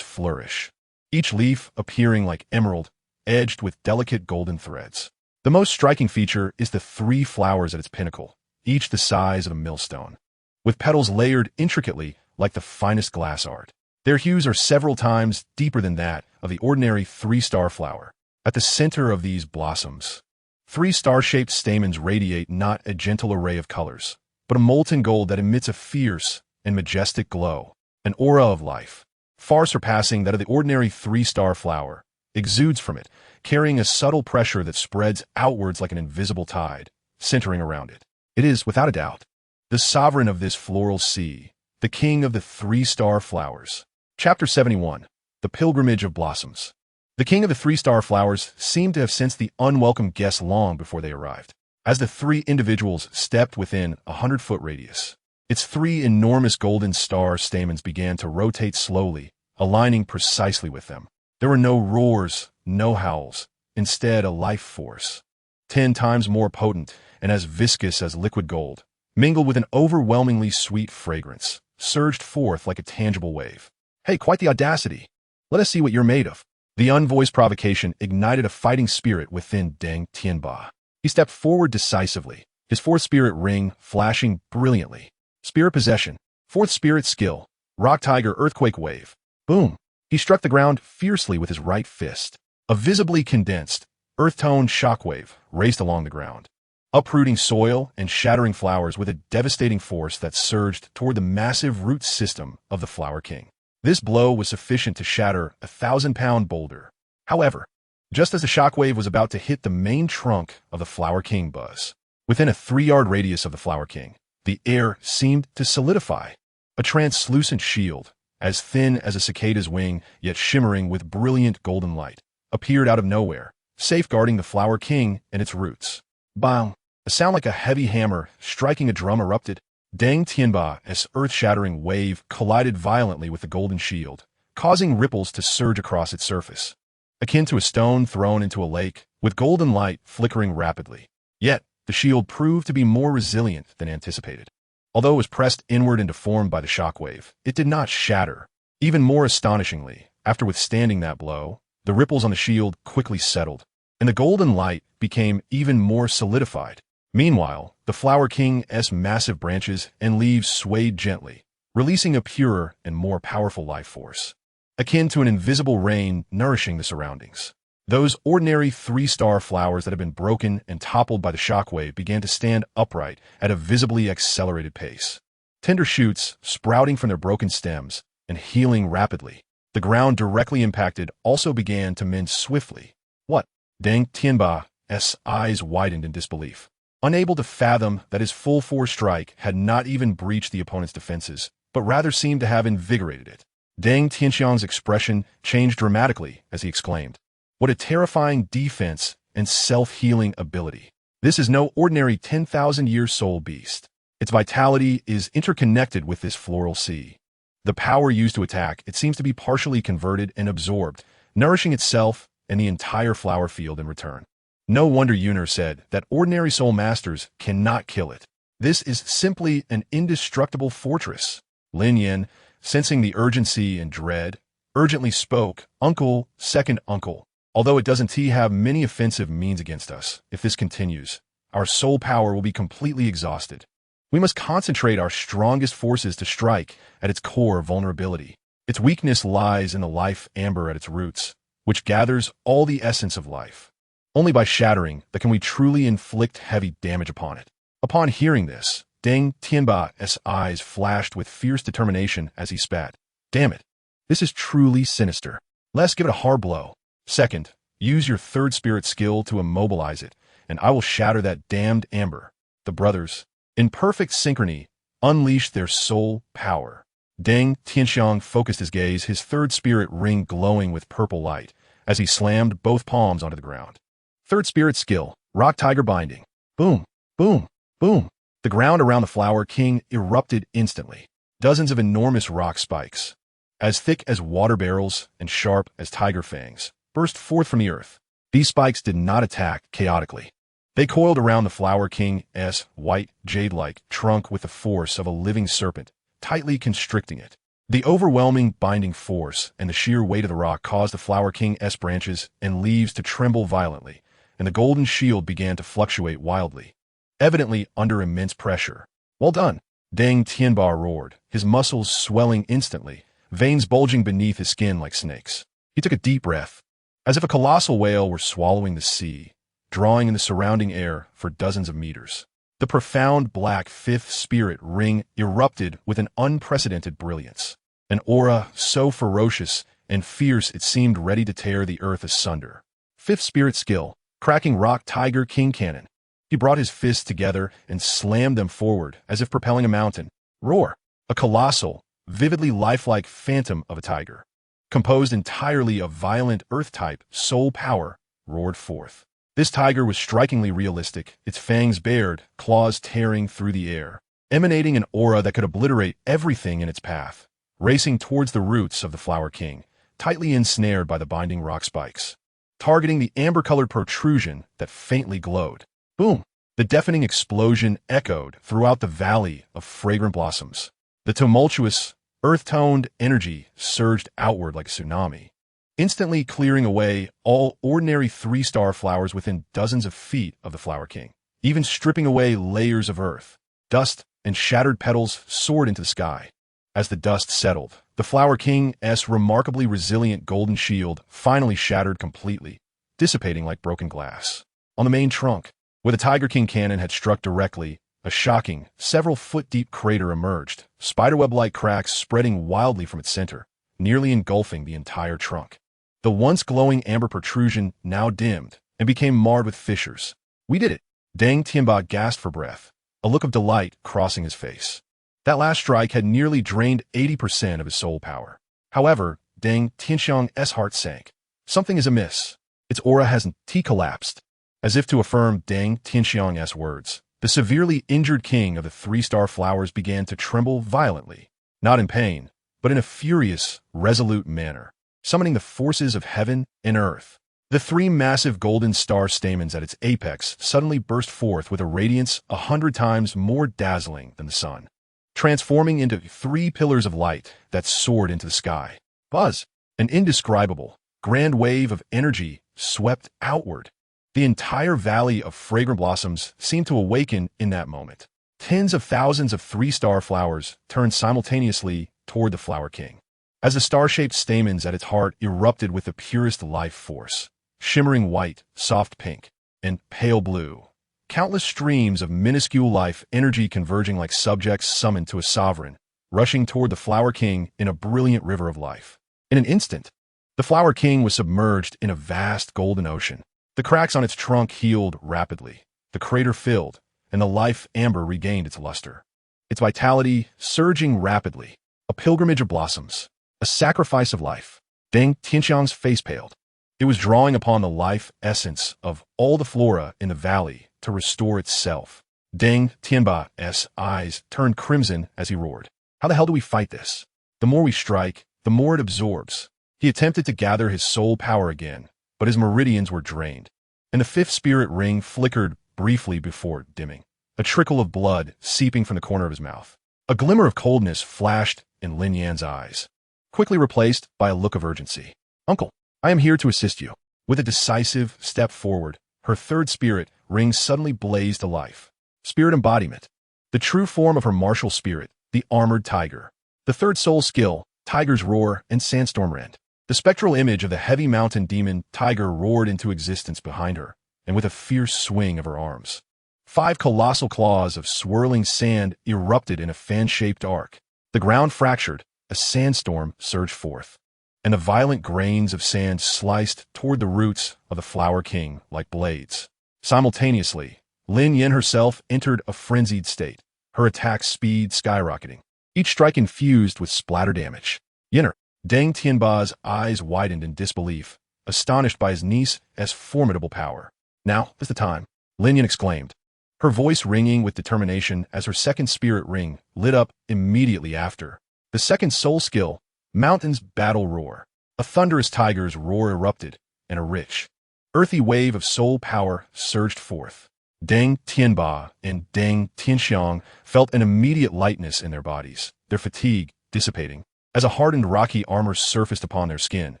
flourish, each leaf appearing like emerald, edged with delicate golden threads. The most striking feature is the 3 flowers at its pinnacle, each the size of a millstone, with petals layered intricately like the finest glass art. Their hues are several times deeper than that of the ordinary 3-star flower. At the center of these blossoms, 3 star-shaped stamens radiate not a gentle array of colors, but a molten gold that emits a fierce and majestic glow, an aura of life, far surpassing that of the ordinary 3-star flower, exudes from it, carrying a subtle pressure that spreads outwards like an invisible tide, centering around it. It is, without a doubt, the sovereign of this floral sea, the king of the 3-star flowers. Chapter 71. The Pilgrimage of Blossoms. The king of the 3-star flowers seemed to have sensed the unwelcome guests long before they arrived. As the 3 individuals stepped within a 100-foot radius, its 3 enormous golden star stamens began to rotate slowly, aligning precisely with them. There were no roars, no howls, instead a life force, 10 times more potent and as viscous as liquid gold, mingled with an overwhelmingly sweet fragrance, surged forth like a tangible wave. Hey, quite the audacity. Let us see what you're made of. The unvoiced provocation ignited a fighting spirit within Deng Tianba. He stepped forward decisively, his 4th spirit ring flashing brilliantly. Spirit possession, 4th spirit skill, rock tiger earthquake wave. Boom. He struck the ground fiercely with his right fist. A visibly condensed, earth-toned shockwave raced along the ground, uprooting soil and shattering flowers with a devastating force that surged toward the massive root system of the Flower King. This blow was sufficient to shatter a 1,000-pound boulder. However, just as the shockwave was about to hit the main trunk of the Flower King buzz, within a 3-yard radius of the Flower King, the air seemed to solidify. A translucent shield, as thin as a cicada's wing, yet shimmering with brilliant golden light, appeared out of nowhere, safeguarding the Flower King and its roots. Bang! A sound like a heavy hammer striking a drum erupted. Deng Tianba's earth-shattering wave collided violently with the golden shield, causing ripples to surge across its surface, akin to a stone thrown into a lake, with golden light flickering rapidly. Yet, the shield proved to be more resilient than anticipated. Although it was pressed inward and deformed by the shockwave, it did not shatter. Even more astonishingly, after withstanding that blow, the ripples on the shield quickly settled, and the golden light became even more solidified. Meanwhile, the Flower King's massive branches and leaves swayed gently, releasing a purer and more powerful life force, akin to an invisible rain nourishing the surroundings. Those ordinary 3-star flowers that had been broken and toppled by the shockwave began to stand upright at a visibly accelerated pace. Tender shoots sprouting from their broken stems and healing rapidly. The ground directly impacted also began to mend swiftly. What? Deng Tianba's eyes widened in disbelief, unable to fathom that his full force strike had not even breached the opponent's defenses, but rather seemed to have invigorated it. Deng Tianxiang's expression changed dramatically as he exclaimed, "What a terrifying defense and self-healing ability. This is no ordinary 10,000-year soul beast. Its vitality is interconnected with this floral sea. The power used to attack, it seems to be partially converted and absorbed, nourishing itself and the entire flower field in return. No wonder Yuner said that ordinary soul masters cannot kill it. This is simply an indestructible fortress." Lin Yan, sensing the urgency and dread, urgently spoke, "Uncle, second uncle, although it doesn't have many offensive means against us, if this continues, our soul power will be completely exhausted. We must concentrate our strongest forces to strike at its core vulnerability. Its weakness lies in the life amber at its roots, which gathers all the essence of life. Only by shattering that can we truly inflict heavy damage upon it." Upon hearing this, Deng Tianba's eyes flashed with fierce determination as he spat. "Damn it. This is truly sinister. Let's give it a hard blow. Second, use your 3rd spirit skill to immobilize it, and I will shatter that damned amber." The brothers, in perfect synchrony, unleashed their soul power. Deng Tianxiang focused his gaze, his 3rd spirit ring glowing with purple light, as he slammed both palms onto the ground. 3rd spirit skill, rock tiger binding. Boom, boom, boom. The ground around the Flower King erupted instantly. Dozens of enormous rock spikes, as thick as water barrels and sharp as tiger fangs, burst forth from the earth. These spikes did not attack chaotically. They coiled around the Flower King's white, jade-like trunk with the force of a living serpent, tightly constricting it. The overwhelming binding force and the sheer weight of the rock caused the Flower King's branches and leaves to tremble violently, and the golden shield began to fluctuate wildly, evidently under immense pressure. "Well done!" Deng Tianba roared, his muscles swelling instantly, veins bulging beneath his skin like snakes. He took a deep breath, as if a colossal whale were swallowing the sea, drawing in the surrounding air for dozens of meters. The profound black fifth spirit ring erupted with an unprecedented brilliance, an aura so ferocious and fierce it seemed ready to tear the earth asunder. Fifth spirit skill, cracking rock tiger king cannon. He brought his fists together and slammed them forward as if propelling a mountain. Roar! A colossal, vividly lifelike phantom of a tiger, composed entirely of violent earth-type soul power, roared forth. This tiger was strikingly realistic, its fangs bared, claws tearing through the air, emanating an aura that could obliterate everything in its path, racing towards the roots of the Flower King, tightly ensnared by the binding rock spikes, targeting the amber-colored protrusion that faintly glowed. Boom! The deafening explosion echoed throughout the valley of fragrant blossoms. The tumultuous, earth-toned energy surged outward like a tsunami, instantly clearing away all ordinary three-star flowers within dozens of feet of the Flower King, even stripping away layers of earth. Dust and shattered petals soared into the sky. As the dust settled, the Flower King's remarkably resilient golden shield finally shattered completely, dissipating like broken glass. On the main trunk, where the Tiger King cannon had struck directly, a shocking, several-foot-deep crater emerged, spiderweb-like cracks spreading wildly from its center, nearly engulfing the entire trunk. The once glowing amber protrusion now dimmed and became marred with fissures. "We did it!" Deng Tianba gasped for breath, a look of delight crossing his face. That last strike had nearly drained 80% of his soul power. However, Deng Tianxiang's heart sank. Something is amiss. Its aura hasn't collapsed. As if to affirm Deng Tianxiang's words, the severely injured king of the three-star flowers began to tremble violently, not in pain, but in a furious, resolute manner, summoning the forces of heaven and earth. The three massive golden star stamens at its apex suddenly burst forth with a radiance 100 times more dazzling than the sun, transforming into three pillars of light that soared into the sky. Buzz! An indescribable, grand wave of energy swept outward. The entire valley of fragrant blossoms seemed to awaken in that moment. Tens of thousands of three-star flowers turned simultaneously toward the Flower King, as the star-shaped stamens at its heart erupted with the purest life force, shimmering white, soft pink, and pale blue. Countless streams of minuscule life energy converging like subjects summoned to a sovereign, rushing toward the Flower King in a brilliant river of life. In an instant, the Flower King was submerged in a vast golden ocean. The cracks on its trunk healed rapidly, the crater filled, and the life amber regained its luster. Its vitality surging rapidly, a pilgrimage of blossoms, a sacrifice of life. Deng Tianxiang's face paled. It was drawing upon the life essence of all the flora in the valley to restore itself. Deng Tianba's eyes turned crimson as he roared. "How the hell do we fight this? The more we strike, the more it absorbs." He attempted to gather his soul power again, but his meridians were drained, and the fifth spirit ring flickered briefly before dimming, a trickle of blood seeping from the corner of his mouth. A glimmer of coldness flashed in Lin Yan's eyes, quickly replaced by a look of urgency. "Uncle, I am here to assist you." With a decisive step forward, her third spirit ring suddenly blazed to life. Spirit embodiment, the true form of her martial spirit, the armored tiger. The third soul skill, Tiger's Roar and Sandstorm Rend. The spectral image of the heavy mountain demon tiger roared into existence behind her, and with a fierce swing of her arms, 5 colossal claws of swirling sand erupted in a fan-shaped arc. The ground fractured, a sandstorm surged forth, and the violent grains of sand sliced toward the roots of the Flower King like blades. Simultaneously, Lin Yan herself entered a frenzied state, her attack speed skyrocketing, each strike infused with splatter damage. Yenner. Deng Tianba's eyes widened in disbelief, astonished by his niece's formidable power. "Now is the time," Lin Yan exclaimed, her voice ringing with determination as her second spirit ring lit up immediately after. The second soul skill, Mountain's Battle Roar. A thunderous tiger's roar erupted, and a rich, earthy wave of soul power surged forth. Deng Tianba and Deng Tianxiang felt an immediate lightness in their bodies, their fatigue dissipating, as a hardened rocky armor surfaced upon their skin,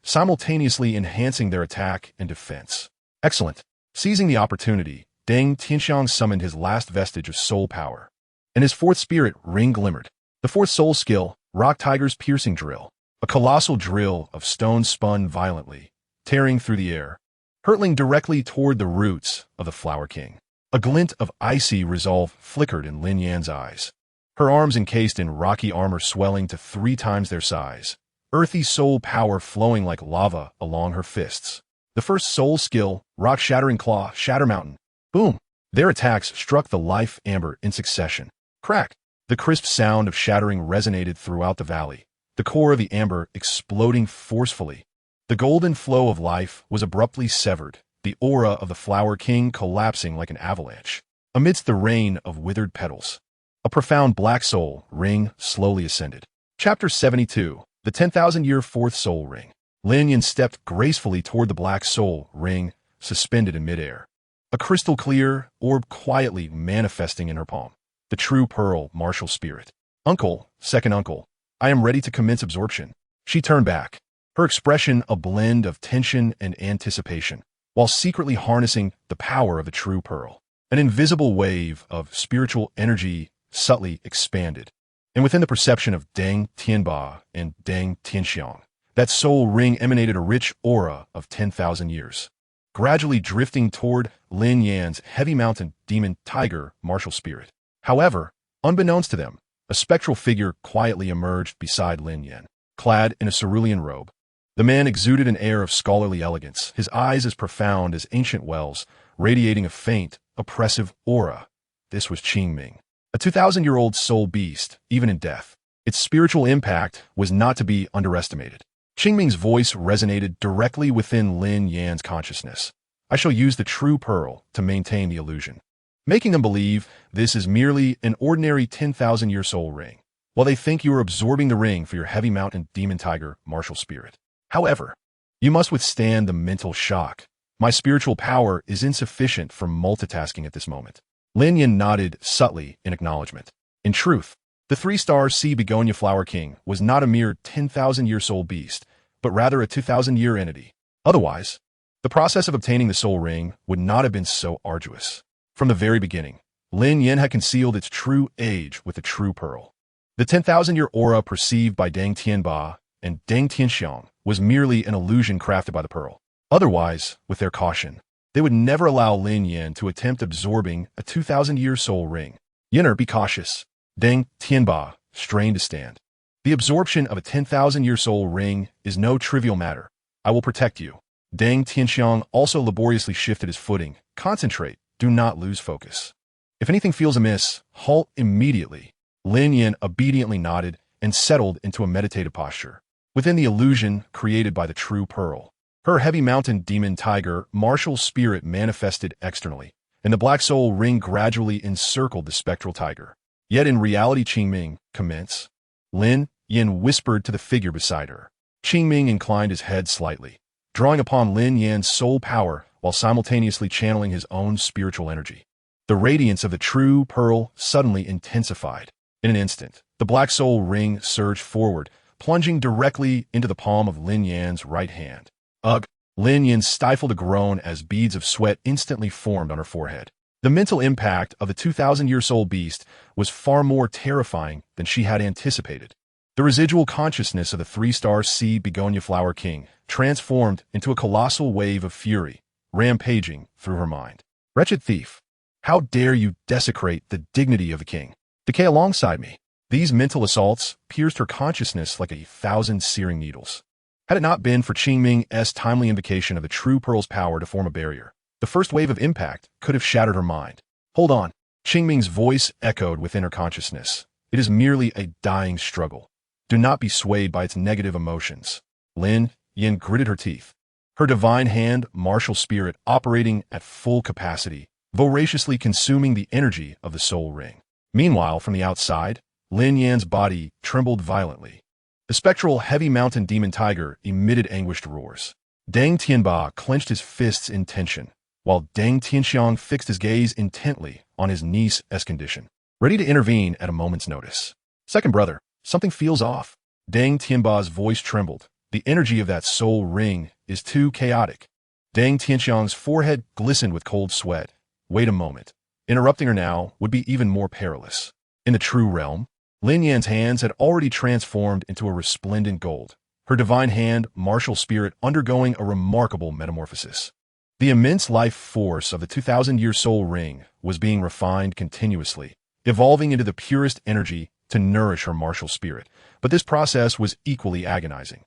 simultaneously enhancing their attack and defense. Excellent. Seizing the opportunity, Deng Tianxiang summoned his last vestige of soul power, and his fourth spirit ring glimmered. The fourth soul skill, Rock Tiger's Piercing Drill, a colossal drill of stone spun violently, tearing through the air, hurtling directly toward the roots of the Flower King. A glint of icy resolve flickered in Lin Yan's eyes, her arms encased in rocky armor swelling to 3 times their size, earthy soul power flowing like lava along her fists. The first soul skill, Rock Shattering Claw, Shatter Mountain. Boom! Their attacks struck the life amber in succession. Crack! The crisp sound of shattering resonated throughout the valley, the core of the amber exploding forcefully. The golden flow of life was abruptly severed, the aura of the Flower King collapsing like an avalanche. Amidst the rain of withered petals, a profound black soul ring slowly ascended. Chapter 72, The 10,000-Year Fourth Soul Ring. Lin Yan stepped gracefully toward the black soul ring, suspended in midair. A crystal-clear orb quietly manifesting in her palm. The true pearl martial spirit. Uncle, second uncle, I am ready to commence absorption. She turned back, her expression a blend of tension and anticipation, while secretly harnessing the power of the true pearl. An invisible wave of spiritual energy subtly expanded, and within the perception of Deng Tianba and Deng Tianxiang, that soul ring emanated a rich aura of 10,000 years, gradually drifting toward Lin Yan's heavy mountain demon tiger martial spirit. However, unbeknownst to them, a spectral figure quietly emerged beside Lin Yan, clad in a cerulean robe. The man exuded an air of scholarly elegance, his eyes as profound as ancient wells, radiating a faint, oppressive aura. This was Qingming, a 2,000-year-old soul beast, even in death. Its spiritual impact was not to be underestimated. Qingming's voice resonated directly within Lin Yan's consciousness. I shall use the true pearl to maintain the illusion, making them believe this is merely an ordinary 10,000-year soul ring, while they think you are absorbing the ring for your heavy mountain demon tiger martial spirit. However, you must withstand the mental shock. My spiritual power is insufficient for multitasking at this moment. Lin Yan nodded subtly in acknowledgement. In truth, the 3-star sea begonia flower king was not a mere 10,000-year soul beast, but rather a 2,000-year entity. Otherwise, the process of obtaining the soul ring would not have been so arduous. From the very beginning, Lin Yan had concealed its true age with the true pearl. The 10,000-year aura perceived by Deng Tianba and Deng Tianxiang was merely an illusion crafted by the pearl. Otherwise, with their caution, they would never allow Lin Yan to attempt absorbing a 2,000-year soul ring. Yenner, be cautious. Deng Tianba strained to stand. The absorption of a 10,000-year soul ring is no trivial matter. I will protect you. Deng Tianxiang also laboriously shifted his footing. Concentrate. Do not lose focus. If anything feels amiss, halt immediately. Lin Yan obediently nodded and settled into a meditative posture, within the illusion created by the true pearl. Her heavy mountain demon tiger martial spirit manifested externally, and the black soul ring gradually encircled the spectral tiger. Yet in reality, Qingming, commence. Lin Yan whispered to the figure beside her. Qingming inclined his head slightly, drawing upon Lin Yan's soul power while simultaneously channeling his own spiritual energy. The radiance of the true pearl suddenly intensified. In an instant, the black soul ring surged forward, plunging directly into the palm of Lin Yan's right hand. Ugh! Lin Yan stifled a groan as beads of sweat instantly formed on her forehead. The mental impact of the 2,000-year soul beast was far more terrifying than she had anticipated. The residual consciousness of the 3-star sea begonia flower king transformed into a colossal wave of fury, rampaging through her mind. Wretched thief! How dare you desecrate the dignity of the king? Decay alongside me. These mental assaults pierced her consciousness like 1,000 searing needles. Had it not been for Qingming's timely invocation of the true pearl's power to form a barrier, the first wave of impact could have shattered her mind. Hold on. Qingming's voice echoed within her consciousness. It is merely a dying struggle. Do not be swayed by its negative emotions. Lin Yan gritted her teeth, her divine hand martial spirit operating at full capacity, voraciously consuming the energy of the soul ring. Meanwhile, from the outside, Lin Yan's body trembled violently. The spectral heavy mountain demon tiger emitted anguished roars. Deng Tianba clenched his fists in tension, while Deng Tianxiang fixed his gaze intently on his niece's condition, ready to intervene at a moment's notice. Second brother, something feels off. Deng Tianba's voice trembled. The energy of that soul ring is too chaotic. Deng Tianxiang's forehead glistened with cold sweat. Wait a moment. Interrupting her now would be even more perilous. In the true realm, Lin Yan's hands had already transformed into a resplendent gold, her divine hand, martial spirit, undergoing a remarkable metamorphosis. The immense life force of the 2,000-year soul ring was being refined continuously, evolving into the purest energy to nourish her martial spirit. But this process was equally agonizing.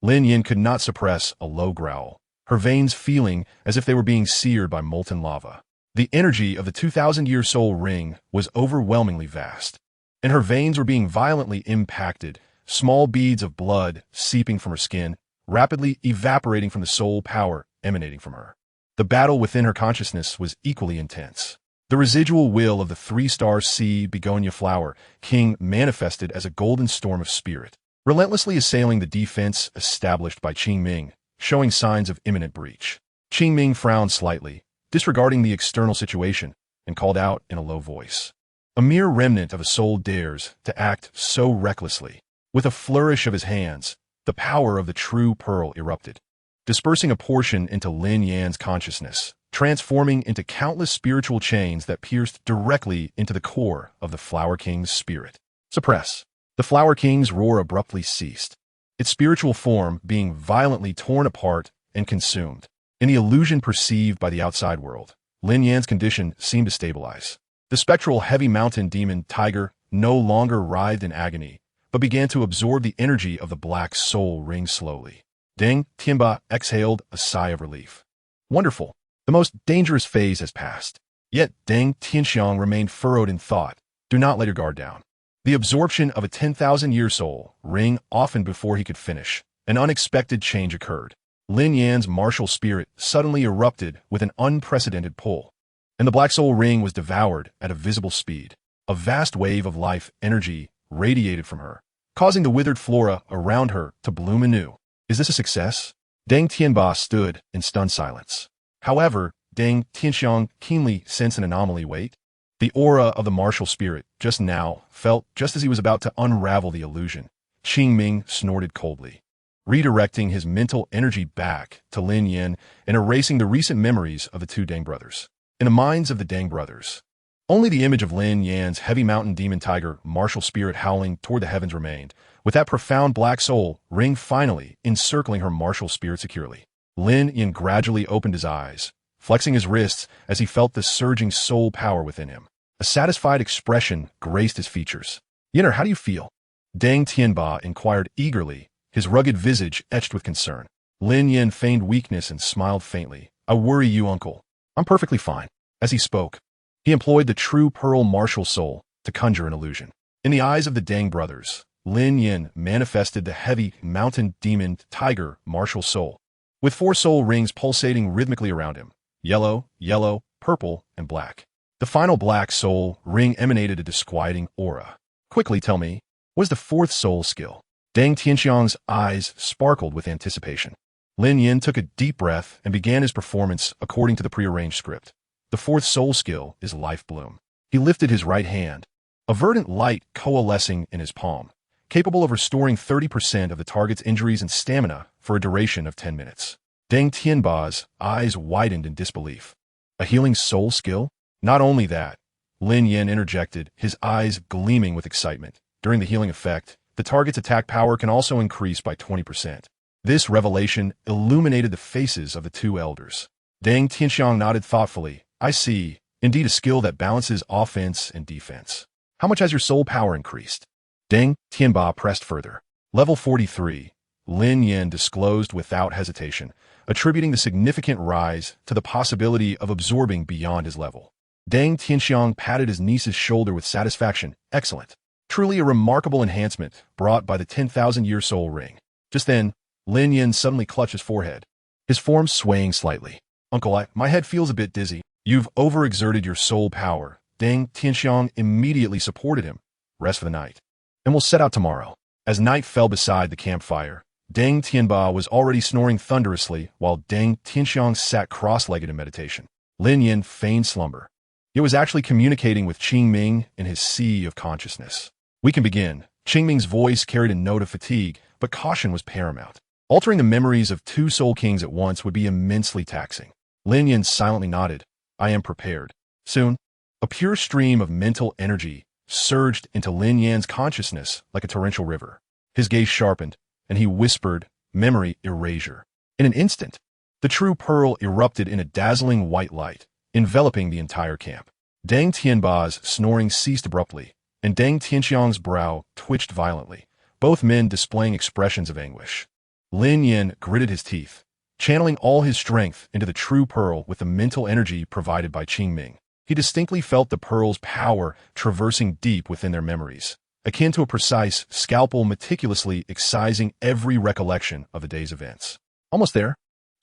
Lin Yan could not suppress a low growl, her veins feeling as if they were being seared by molten lava. The energy of the 2,000-year soul ring was overwhelmingly vast, and her veins were being violently impacted, small beads of blood seeping from her skin, rapidly evaporating from the soul power emanating from her. The battle within her consciousness was equally intense. The residual will of the 3-star sea begonia flower king manifested as a golden storm of spirit, relentlessly assailing the defense established by Qingming, showing signs of imminent breach. Qingming frowned slightly, disregarding the external situation, and called out in a low voice. A mere remnant of a soul dares to act so recklessly. With a flourish of his hands, the power of the true pearl erupted, dispersing a portion into Lin Yan's consciousness, transforming into countless spiritual chains that pierced directly into the core of the Flower King's spirit. Suppress. The Flower King's roar abruptly ceased, its spiritual form being violently torn apart and consumed. In the illusion perceived by the outside world, Lin Yan's condition seemed to stabilize. The spectral heavy mountain demon tiger no longer writhed in agony, but began to absorb the energy of the black soul ring slowly. Deng Tianba exhaled a sigh of relief. Wonderful. The most dangerous phase has passed. Yet Deng Tianxiang remained furrowed in thought. Do not let your guard down. The absorption of a 10,000-year soul ring often before he could finish. An unexpected change occurred. Lin Yan's martial spirit suddenly erupted with an unprecedented pull, and the black soul ring was devoured at a visible speed. A vast wave of life energy radiated from her, causing the withered flora around her to bloom anew. Is this a success? Deng Tianba stood in stunned silence. However, Deng Tianxiang keenly sensed an anomaly. Wait. The aura of the martial spirit just now felt just as he was about to unravel the illusion. Qingming snorted coldly, redirecting his mental energy back to Lin Yan and erasing the recent memories of the two Deng brothers. In the minds of the Deng brothers, only the image of Lin Yan's heavy mountain demon tiger martial spirit howling toward the heavens remained, with that profound black soul ring finally encircling her martial spirit securely. Lin Yan gradually opened his eyes, flexing his wrists as he felt the surging soul power within him. A satisfied expression graced his features. Yinner, how do you feel? Deng Tianba inquired eagerly, his rugged visage etched with concern. Lin Yan feigned weakness and smiled faintly. I worry you, uncle. I'm perfectly fine. As he spoke, he employed the true pearl martial soul to conjure an illusion. In the eyes of the Deng brothers, Lin Yan manifested the heavy mountain demon tiger martial soul, with 4 soul rings pulsating rhythmically around him. Yellow, yellow, purple, and black. The final black soul ring emanated a disquieting aura. Quickly tell me, what is the 4th soul skill? Deng Tianxiang's eyes sparkled with anticipation. Lin Yan took a deep breath and began his performance according to the prearranged script. The 4th soul skill is Life Bloom. He lifted his right hand, a verdant light coalescing in his palm, capable of restoring 30% of the target's injuries and stamina for a duration of 10 minutes. Deng Tianba's eyes widened in disbelief. A healing soul skill? Not only that, Lin Yan interjected, his eyes gleaming with excitement. During the healing effect, the target's attack power can also increase by 20%. This revelation illuminated the faces of the two elders. Deng Tianxiang nodded thoughtfully. I see. Indeed, a skill that balances offense and defense. How much has your soul power increased? Deng Tianba pressed further. Level 43. Lin Yan disclosed without hesitation, attributing the significant rise to the possibility of absorbing beyond his level. Deng Tianxiang patted his niece's shoulder with satisfaction. Excellent. Truly a remarkable enhancement brought by the 10,000-year soul ring. Just then, Lin Yan suddenly clutched his forehead, his form swaying slightly. Uncle, my head feels a bit dizzy. You've overexerted your soul power. Deng Tianxiang immediately supported him. Rest for the night, and we'll set out tomorrow. As night fell beside the campfire, Deng Tianba was already snoring thunderously while Deng Tianxiang sat cross-legged in meditation. Lin Yan feigned slumber. He was actually communicating with Qingming in his sea of consciousness. We can begin. Qingming's voice carried a note of fatigue, but caution was paramount. Altering the memories of two Soul Kings at once would be immensely taxing. Lin Yan silently nodded. I am prepared. Soon, a pure stream of mental energy surged into Lin Yan's consciousness like a torrential river. His gaze sharpened, and he whispered, memory erasure. In an instant, the true pearl erupted in a dazzling white light, enveloping the entire camp. Deng Tianba's snoring ceased abruptly, and Deng Tianxiang's brow twitched violently, both men displaying expressions of anguish. Lin Yan gritted his teeth, channeling all his strength into the true pearl with the mental energy provided by Qingming. He distinctly felt the pearl's power traversing deep within their memories, akin to a precise scalpel meticulously excising every recollection of the day's events. Almost there,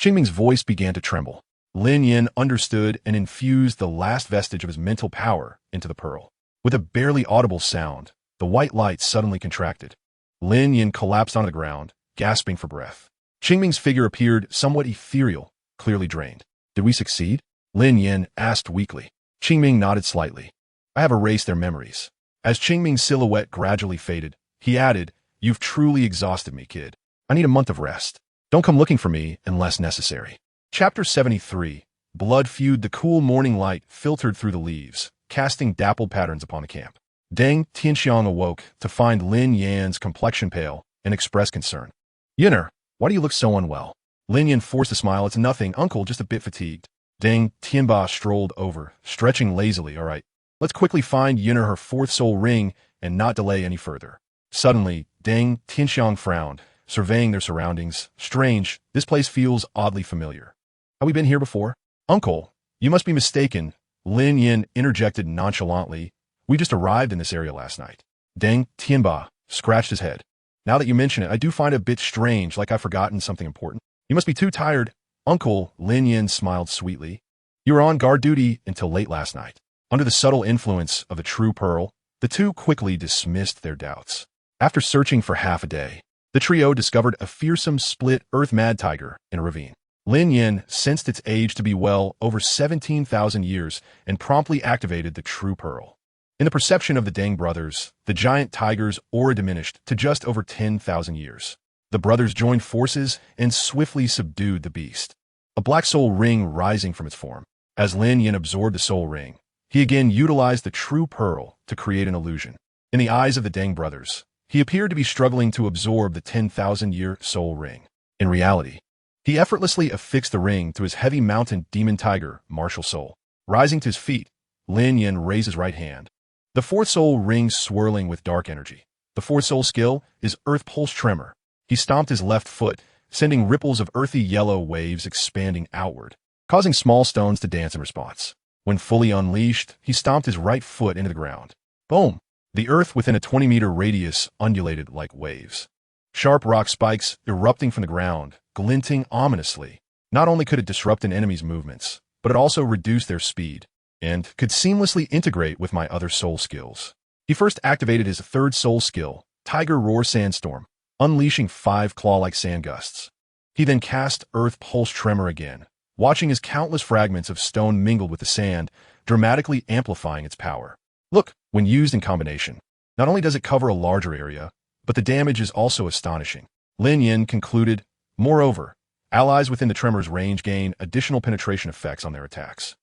Qingming's voice began to tremble. Lin Yan understood and infused the last vestige of his mental power into the pearl. With a barely audible sound, the white light suddenly contracted. Lin Yan collapsed onto the ground, gasping for breath. Qingming's figure appeared somewhat ethereal, clearly drained. Did we succeed? Lin Yan asked weakly. Qingming nodded slightly. I have erased their memories. As Qingming's silhouette gradually faded, he added, You've truly exhausted me, kid. I need a month of rest. Don't come looking for me unless necessary. Chapter 73. Blood feud. The cool morning light filtered through the leaves, casting dappled patterns upon the camp. Deng Tianxiang awoke to find Lin Yan's complexion pale and expressed concern. Yinner, why do you look so unwell? Lin Yan forced a smile. It's nothing, uncle, just a bit fatigued. Deng Tianba strolled over, stretching lazily. All right, let's quickly find Yinner her fourth soul ring and not delay any further. Suddenly, Deng Tianxiang frowned, surveying their surroundings. Strange, this place feels oddly familiar. Have we been here before? Uncle, you must be mistaken. Lin Yan interjected nonchalantly. We just arrived in this area last night. Deng Tianba scratched his head. Now that you mention it, I do find it a bit strange, like I've forgotten something important. You must be too tired. Uncle, Lin Yan smiled sweetly. You were on guard duty until late last night. Under the subtle influence of the true pearl, the two quickly dismissed their doubts. After searching for half a day, the trio discovered a fearsome split earth mad tiger in a ravine. Lin Yan sensed its age to be well over 17,000 years and promptly activated the true pearl. In the perception of the Deng brothers, the giant tiger's aura diminished to just over 10,000 years. The brothers joined forces and swiftly subdued the beast, a black soul ring rising from its form. As Lin Yan absorbed the soul ring, he again utilized the true pearl to create an illusion. In the eyes of the Deng brothers, he appeared to be struggling to absorb the 10,000-year soul ring. In reality, he effortlessly affixed the ring to his heavy mountain demon tiger, martial soul. Rising to his feet, Lin Yan raised his right hand, the fourth soul ring swirling with dark energy. The fourth soul skill is Earth Pulse Tremor. He stomped his left foot, sending ripples of earthy yellow waves expanding outward, causing small stones to dance in response. When fully unleashed, he stomped his right foot into the ground. Boom! The earth within a 20-meter radius undulated like waves. Sharp rock spikes erupting from the ground, glinting ominously. Not only could it disrupt an enemy's movements, but it also reduced their speed, and could seamlessly integrate with my other soul skills. He first activated his third soul skill, Tiger Roar Sandstorm, unleashing 5 claw-like sand gusts. He then cast Earth Pulse Tremor again, watching as countless fragments of stone mingled with the sand, dramatically amplifying its power. Look, when used in combination, not only does it cover a larger area, but the damage is also astonishing. Lin Yan concluded, moreover, allies within the tremor's range gain additional penetration effects on their attacks.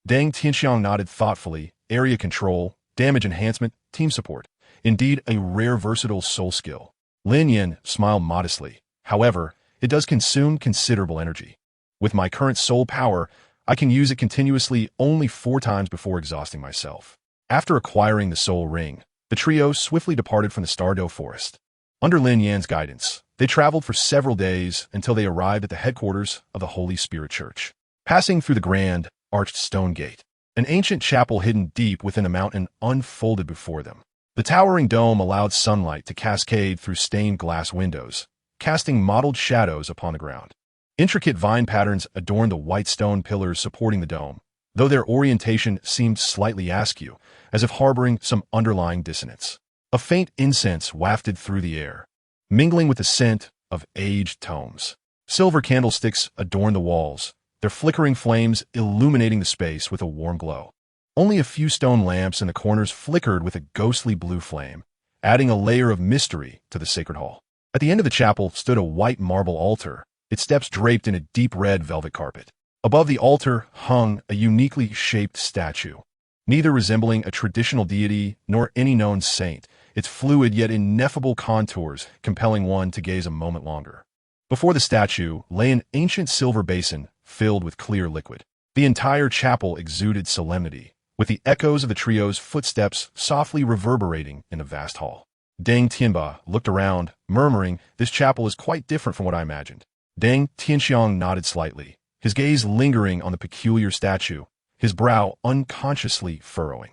Deng Tianxiang nodded thoughtfully, area control, damage enhancement, team support. Indeed, a rare versatile soul skill. Lin Yan smiled modestly. However, it does consume considerable energy. With my current soul power, I can use it continuously only 4 times before exhausting myself. After acquiring the soul ring, the trio swiftly departed from the Stardow Forest. Under Lin Yan's guidance, they traveled for several days until they arrived at the headquarters of the Holy Spirit Church. Passing through the grand, arched stone gate, an ancient chapel hidden deep within the mountain unfolded before them. The towering dome allowed sunlight to cascade through stained glass windows, casting mottled shadows upon the ground. Intricate vine patterns adorned the white stone pillars supporting the dome, though their orientation seemed slightly askew, as if harboring some underlying dissonance. A faint incense wafted through the air, mingling with the scent of aged tomes. Silver candlesticks adorn the walls, their flickering flames illuminating the space with a warm glow. Only a few stone lamps in the corners flickered with a ghostly blue flame, adding a layer of mystery to the sacred hall. At the end of the chapel stood a white marble altar, its steps draped in a deep red velvet carpet. Above the altar hung a uniquely shaped statue, neither resembling a traditional deity nor any known saint, its fluid yet ineffable contours compelling one to gaze a moment longer. Before the statue lay an ancient silver basin filled with clear liquid. The entire chapel exuded solemnity, with the echoes of the trio's footsteps softly reverberating in the vast hall. Deng Tianba looked around, murmuring, "This chapel is quite different from what I imagined." Deng Tianxiang nodded slightly, his gaze lingering on the peculiar statue, his brow unconsciously furrowing.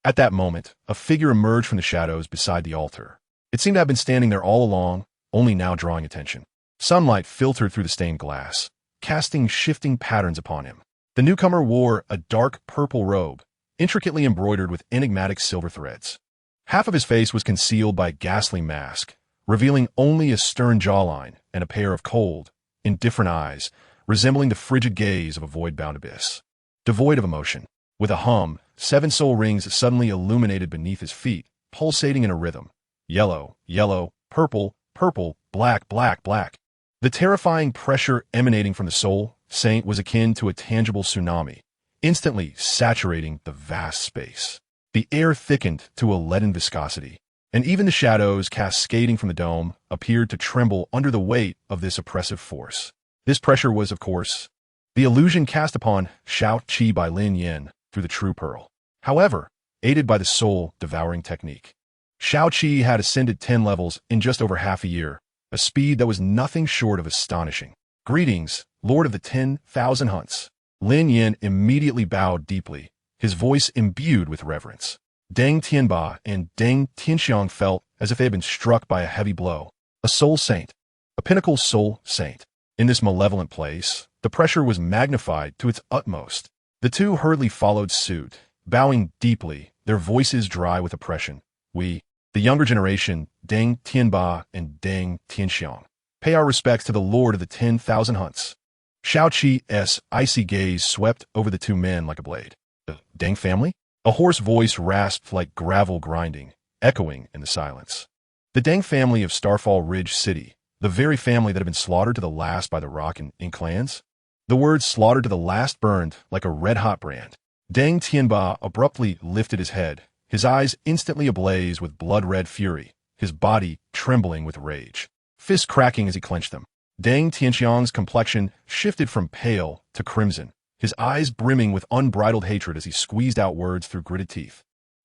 At that moment, a figure emerged from the shadows beside the altar. It seemed to have been standing there all along, only now drawing attention. Sunlight filtered through the stained glass, casting shifting patterns upon him. The newcomer wore a dark purple robe, intricately embroidered with enigmatic silver threads. Half of his face was concealed by a ghastly mask, revealing only a stern jawline and a pair of cold, indifferent eyes, resembling the frigid gaze of a void-bound abyss. Devoid of emotion, with a hum, 7 soul rings suddenly illuminated beneath his feet, pulsating in a rhythm. Yellow, yellow, purple, purple, black, black, black. The terrifying pressure emanating from the soul saint was akin to a tangible tsunami, instantly saturating the vast space. The air thickened to a leaden viscosity, and even the shadows cascading from the dome appeared to tremble under the weight of this oppressive force. This pressure was, of course, the illusion cast upon Shao-Chi by Lin Yan through the true pearl. However, aided by the soul-devouring technique, Shao-Chi had ascended 10 levels in just over half a year, a speed that was nothing short of astonishing. "Greetings, Lord of the 10,000 Hunts." Lin Yan immediately bowed deeply, his voice imbued with reverence. Deng Tianba and Deng Tianxiang felt as if they had been struck by a heavy blow. A soul saint, a pinnacle soul saint. In this malevolent place, the pressure was magnified to its utmost. The two hurriedly followed suit, bowing deeply, their voices dry with oppression. "We, the younger generation, Deng Tianba and Deng Tianxiang, pay our respects to the Lord of the 10,000 Hunts." Shao-Chi's icy gaze swept over the two men like a blade. "The Deng family?" A hoarse voice rasped like gravel grinding, echoing in the silence. "The Deng family of Starfall Ridge City, the very family that had been slaughtered to the last by the Rock and Ink clans?" The word "slaughtered to the last" burned like a red-hot brand. Deng Tianba abruptly lifted his head, his eyes instantly ablaze with blood-red fury, his body trembling with rage, fists cracking as he clenched them. Deng Tianxiang's complexion shifted from pale to crimson, his eyes brimming with unbridled hatred as he squeezed out words through gritted teeth.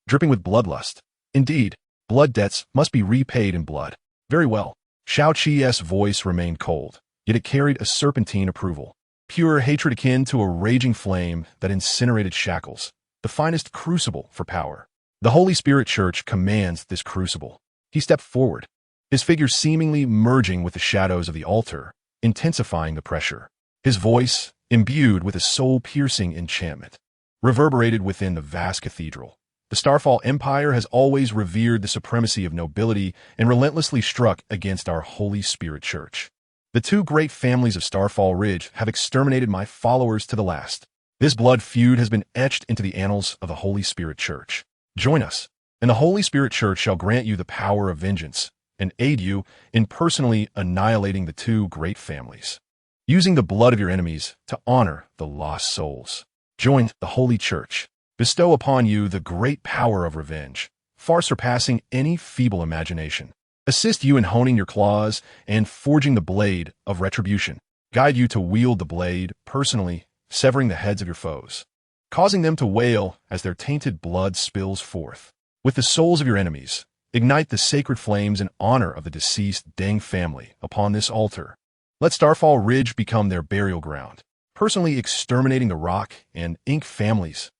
Dripping with bloodlust. Indeed, blood debts must be repaid in blood. Very well. Shao-Chi's voice remained cold, yet it carried a serpentine approval. Pure hatred akin to a raging flame that incinerated shackles, the finest crucible for power. The Holy Spirit Church commands this crucible. He stepped forward, his figure seemingly merging with the shadows of the altar, intensifying the pressure. His voice, imbued with a soul-piercing enchantment, reverberated within the vast cathedral. The Starfall Empire has always revered the supremacy of nobility and relentlessly struck against our Holy Spirit Church. The two great families of Starfall Ridge have exterminated my followers to the last. This blood feud has been etched into the annals of the Holy Spirit Church. Join us, and the Holy Spirit Church shall grant you the power of vengeance and aid you in personally annihilating the two great families, using the blood of your enemies to honor the lost souls. Join the Holy Church. Bestow upon you the great power of revenge, far surpassing any feeble imagination. Assist you in honing your claws and forging the blade of retribution. Guide you to wield the blade personally, severing the heads of your foes, causing them to wail as their tainted blood spills forth. With the souls of your enemies, ignite the sacred flames in honor of the deceased Deng family upon this altar. Let Starfall Ridge become their burial ground, personally exterminating the Rock and Ink families.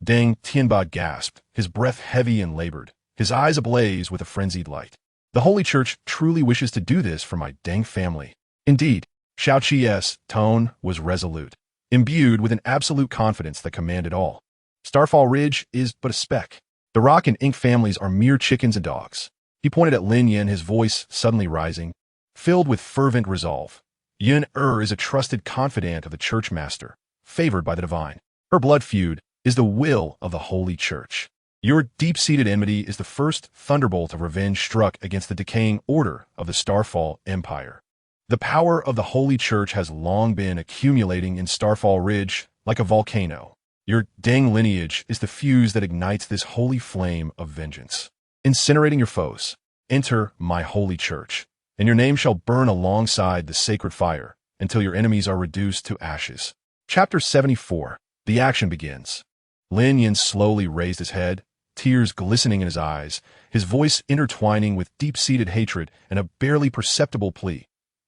Deng Tianba gasped, his breath heavy and labored, his eyes ablaze with a frenzied light. The Holy Church truly wishes to do this for my Deng family. Indeed, Shao-Chi's tone was resolute, imbued with an absolute confidence that commanded all. Starfall Ridge is but a speck. The Rock and Ink families are mere chickens and dogs. He pointed at Lin Yan, his voice suddenly rising. filled with fervent resolve. Yin is a trusted confidant of the church master, favored by the divine. Her blood feud is the will of the Holy Church. Your deep-seated enmity is the first thunderbolt of revenge struck against the decaying order of the Starfall Empire. The power of the Holy Church has long been accumulating in Starfall Ridge like a volcano. Your Deng lineage is the fuse that ignites this holy flame of vengeance. Incinerating your foes, enter my Holy Church, and your name shall burn alongside the sacred fire until your enemies are reduced to ashes. Chapter 74. The action begins. Lin Yan slowly raised his head, tears glistening in his eyes, his voice intertwining with deep-seated hatred and a barely perceptible plea.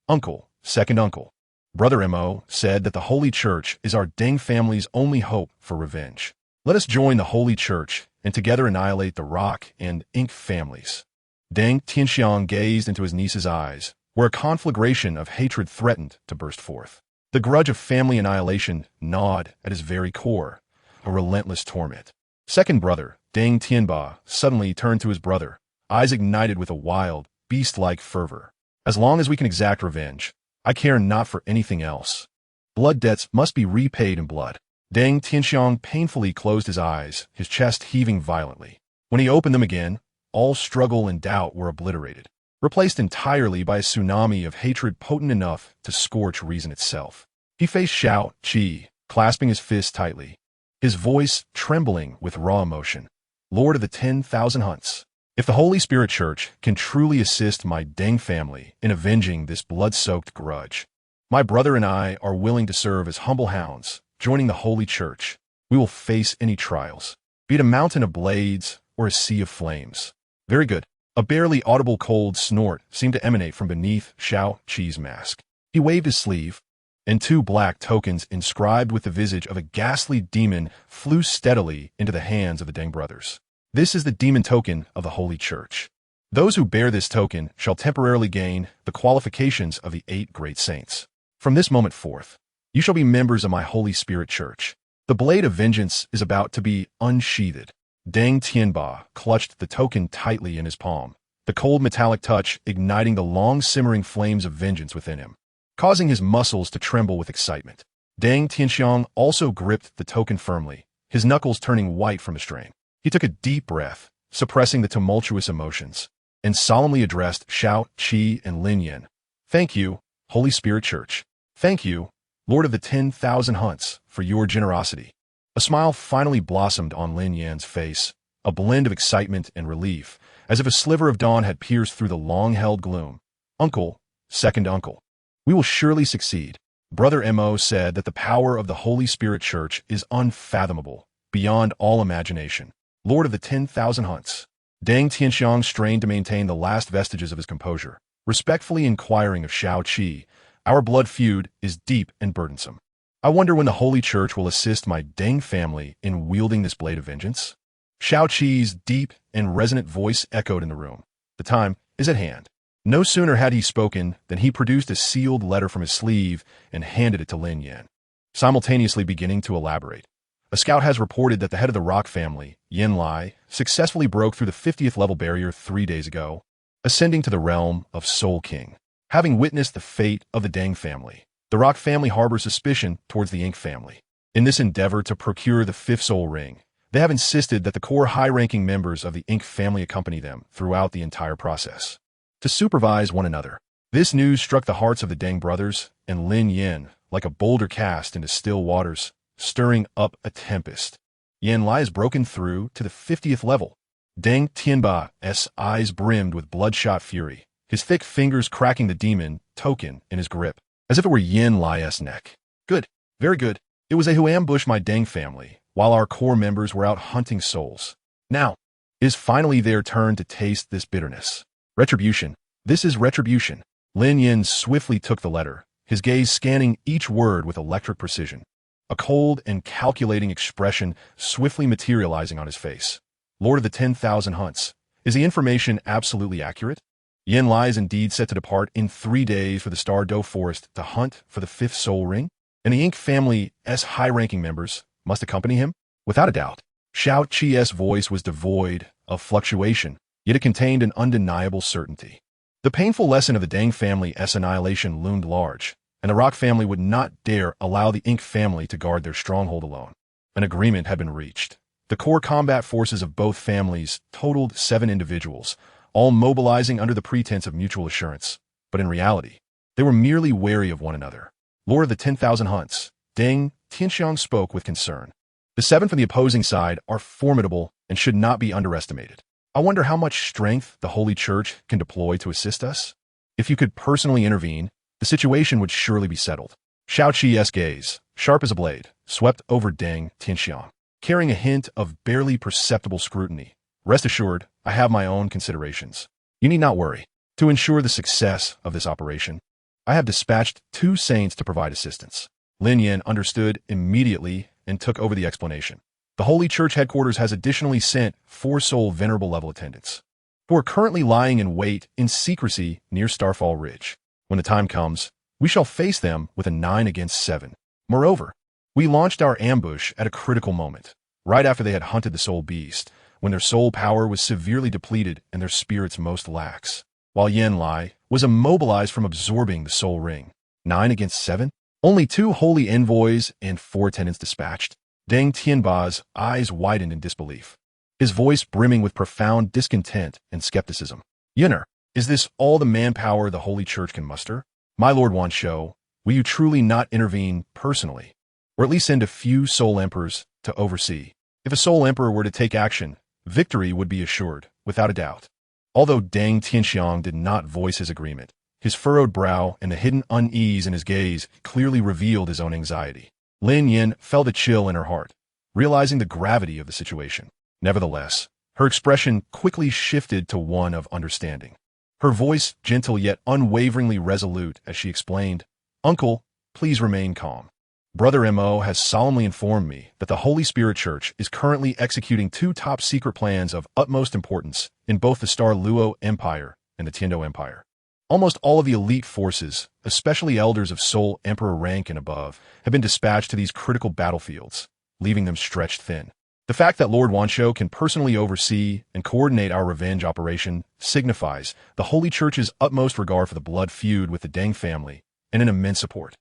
Uncle, second uncle. Brother Mo said that the Holy Church is our Deng family's only hope for revenge. Let us join the Holy Church and together annihilate the Rock and Ink families. Deng Tianxiang gazed into his niece's eyes, where a conflagration of hatred threatened to burst forth. The grudge of family annihilation gnawed at his very core, a relentless torment. Second brother, Deng Tianba, suddenly turned to his brother, eyes ignited with a wild, beast-like fervor. As long as we can exact revenge, I care not for anything else. Blood debts must be repaid in blood. Deng Tianxiang painfully closed his eyes, his chest heaving violently. When he opened them again, all struggle and doubt were obliterated, replaced entirely by a tsunami of hatred potent enough to scorch reason itself. He faced Xiao Qi, clasping his fists tightly, his voice trembling with raw emotion. Lord of the 10,000 Hunts, if the Holy Spirit Church can truly assist my Deng family in avenging this blood-soaked grudge, my brother and I are willing to serve as humble hounds, joining the Holy Church. We will face any trials, be it a mountain of blades or a sea of flames. Very good. A barely audible cold snort seemed to emanate from beneath Xiao Qi's mask. He waved his sleeve, and two black tokens inscribed with the visage of a ghastly demon flew steadily into the hands of the Deng brothers. This is the demon token of the Holy Church. Those who bear this token shall temporarily gain the qualifications of the 8 great saints. From this moment forth, you shall be members of my Holy Spirit Church. The blade of vengeance is about to be unsheathed. Deng Tianba clutched the token tightly in his palm, the cold metallic touch igniting the long-simmering flames of vengeance within him, causing his muscles to tremble with excitement. Deng Tianxiang also gripped the token firmly, his knuckles turning white from the strain. He took a deep breath, suppressing the tumultuous emotions, and solemnly addressed Xiao Qi and Lin Yan. Thank you, Holy Spirit Church. Thank you, Lord of the 10,000 Hunts, for your generosity. A smile finally blossomed on Lin Yan's face, a blend of excitement and relief, as if a sliver of dawn had pierced through the long-held gloom. Uncle, second uncle. We will surely succeed. Brother Mo said that the power of the Holy Spirit Church is unfathomable, beyond all imagination. Lord of the 10,000 Hunts. Deng Tianxiang strained to maintain the last vestiges of his composure, respectfully inquiring of Xiao Qi, our blood feud is deep and burdensome. I wonder when the Holy Church will assist my Deng family in wielding this blade of vengeance? Xiao Qi's deep and resonant voice echoed in the room. The time is at hand. No sooner had he spoken than he produced a sealed letter from his sleeve and handed it to Lin Yan, simultaneously beginning to elaborate. A scout has reported that the head of the Rock family, Yin Lai, successfully broke through the 50th level barrier 3 days ago, ascending to the realm of Soul King. Having witnessed the fate of the Deng family, the Rock family harbors suspicion towards the Ink family. In this endeavor to procure the 5th soul ring, they have insisted that the core high-ranking members of the Ink family accompany them throughout the entire process, to supervise one another. This news struck the hearts of the Deng brothers, and Lin Yan, like a boulder cast into still waters, stirring up a tempest. Yin Lai is broken through to the 50th level. Deng Tianba's eyes brimmed with bloodshot fury, his thick fingers cracking the demon token in his grip, as if it were Yin Lai's neck. Good, very good. It was they who ambushed my Deng family, while our core members were out hunting souls. Now, it is finally their turn to taste this bitterness. Retribution. This is retribution. Lin Yan swiftly took the letter, his gaze scanning each word with electric precision. A cold and calculating expression swiftly materializing on his face. Lord of the 10,000 Hunts, is the information absolutely accurate? Yin Lai is indeed set to depart in 3 days for the Star Doe Forest to hunt for the 5th soul ring, and the Ink family's high-ranking members must accompany him? Without a doubt. Xiao Qi's voice was devoid of fluctuation, yet it contained an undeniable certainty. The painful lesson of the Deng family's annihilation loomed large, and the Rock family would not dare allow the Ink family to guard their stronghold alone. An agreement had been reached. The core combat forces of both families totaled 7 individuals, all mobilizing under the pretense of mutual assurance. But in reality, they were merely wary of one another. Lord of the 10,000 Hunts, Deng Tianxiang spoke with concern. The 7 from the opposing side are formidable and should not be underestimated. I wonder how much strength the Holy Church can deploy to assist us? If you could personally intervene, the situation would surely be settled. Shao Qi's gaze, sharp as a blade, swept over Deng Tianxiang, carrying a hint of barely perceptible scrutiny. Rest assured, I have my own considerations. You need not worry. To ensure the success of this operation, I have dispatched 2 saints to provide assistance. Lin Yan understood immediately and took over the explanation. The Holy Church headquarters has additionally sent 4 Soul Venerable level attendants, who are currently lying in wait in secrecy near Starfall Ridge. When the time comes, we shall face them with a 9 against 7. Moreover, we launched our ambush at a critical moment, right after they had hunted the Soul Beast, when their soul power was severely depleted and their spirits most lax. While Yan Lai was immobilized from absorbing the Soul Ring. 9 against 7? Only 2 holy envoys and 4 attendants dispatched. Deng Tianba's eyes widened in disbelief, his voice brimming with profound discontent and skepticism. Yunner, is this all the manpower the Holy Church can muster? My Lord Wan Shou, will you truly not intervene personally, or at least send a few Soul Emperors to oversee? If a Soul Emperor were to take action, victory would be assured, without a doubt. Although Deng Tianxiang did not voice his agreement, his furrowed brow and the hidden unease in his gaze clearly revealed his own anxiety. Lin Yan felt a chill in her heart, realizing the gravity of the situation. Nevertheless, her expression quickly shifted to one of understanding. Her voice gentle yet unwaveringly resolute as she explained, "Uncle, please remain calm. Brother Mo has solemnly informed me that the Holy Spirit Church is currently executing 2 top-secret plans of utmost importance in both the Star Luo Empire and the Tiando Empire. Almost all of the elite forces, especially elders of Soul Emperor rank and above, have been dispatched to these critical battlefields, leaving them stretched thin. The fact that Lord Wan Shou can personally oversee and coordinate our revenge operation signifies the Holy Church's utmost regard for the blood feud with the Deng family and an immense support."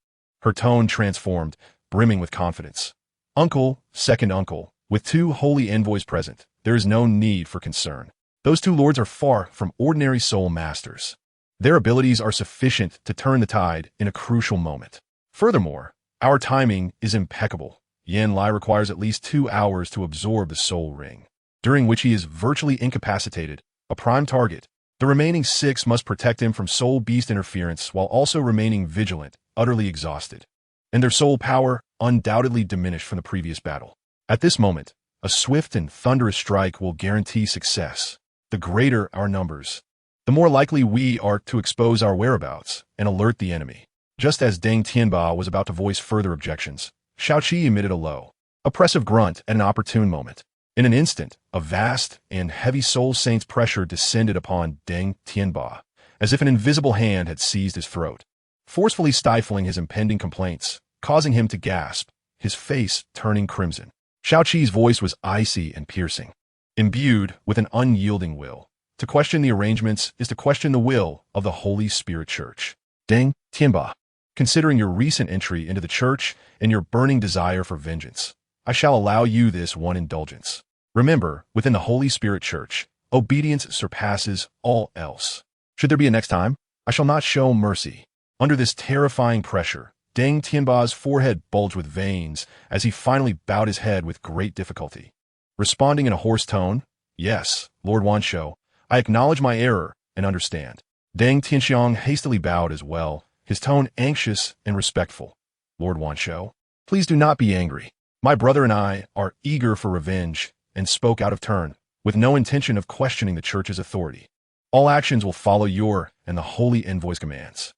Her tone transformed, brimming with confidence. "Uncle, second uncle, with 2 holy envoys present, there is no need for concern. Those 2 lords are far from ordinary soul masters. Their abilities are sufficient to turn the tide in a crucial moment. Furthermore, our timing is impeccable. Yan Lai requires at least 2 hours to absorb the Soul Ring, during which he is virtually incapacitated, a prime target. The remaining 6 must protect him from Soul Beast interference while also remaining vigilant, utterly exhausted, and their soul power undoubtedly diminished from the previous battle. At this moment, a swift and thunderous strike will guarantee success. The greater our numbers, the more likely we are to expose our whereabouts and alert the enemy." Just as Deng Tianba was about to voice further objections, Shao Qi emitted a low, oppressive grunt at an opportune moment. In an instant, a vast and heavy Soul Saint's pressure descended upon Deng Tianba, as if an invisible hand had seized his throat, forcefully stifling his impending complaints, causing him to gasp, his face turning crimson. Shao Qi's voice was icy and piercing, imbued with an unyielding will. To question the arrangements is to question the will of the Holy Spirit Church. Deng Tianba, considering your recent entry into the church and your burning desire for vengeance, I shall allow you this one indulgence. Remember, within the Holy Spirit Church, obedience surpasses all else. Should there be a next time, I shall not show mercy." Under this terrifying pressure, Deng Tianba's forehead bulged with veins as he finally bowed his head with great difficulty. Responding in a hoarse tone, "Yes, Lord Wan Shou, I acknowledge my error and understand." Deng Tianxiang hastily bowed as well, his tone anxious and respectful. "Lord Wan Shou, please do not be angry. My brother and I are eager for revenge," and spoke out of turn, with no intention of questioning the church's authority. "All actions will follow your and the holy envoy's commands."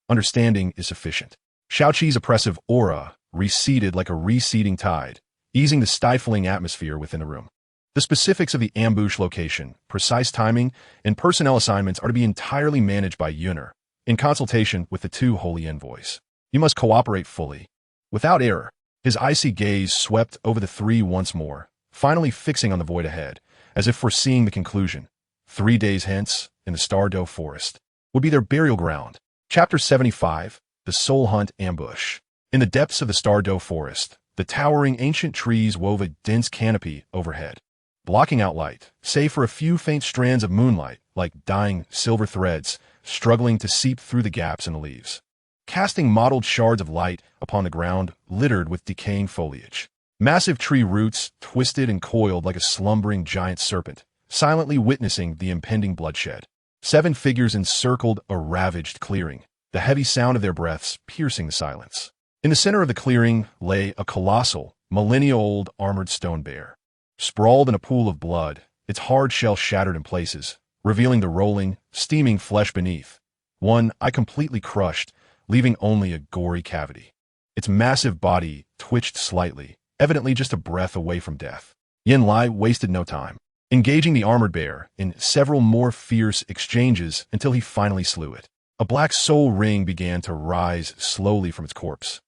Understanding is sufficient. Shao Qi's oppressive aura receded like a receding tide, easing the stifling atmosphere within the room. The specifics of the ambush location, precise timing, and personnel assignments are to be entirely managed by Yunner, in consultation with the 2 holy envoys. You must cooperate fully, without error. His icy gaze swept over the 3 once more, finally fixing on the void ahead, as if foreseeing the conclusion. 3 days hence, in the Douluo forest, would be their burial ground. Chapter 75, The Soul Hunt Ambush. In the depths of the Douluo forest, the towering ancient trees wove a dense canopy overhead, blocking out light, save for a few faint strands of moonlight, like dying silver threads, struggling to seep through the gaps in the leaves, casting mottled shards of light upon the ground littered with decaying foliage. Massive tree roots twisted and coiled like a slumbering giant serpent, silently witnessing the impending bloodshed. 7 figures encircled a ravaged clearing, the heavy sound of their breaths piercing the silence. In the center of the clearing lay a colossal, millennia-old armored stone bear, sprawled in a pool of blood, its hard shell shattered in places, revealing the rolling, steaming flesh beneath. One eye completely crushed, leaving only a gory cavity. Its massive body twitched slightly, evidently just a breath away from death. Yin Lai wasted no time, engaging the armored bear in several more fierce exchanges until he finally slew it. A black soul ring began to rise slowly from its corpse,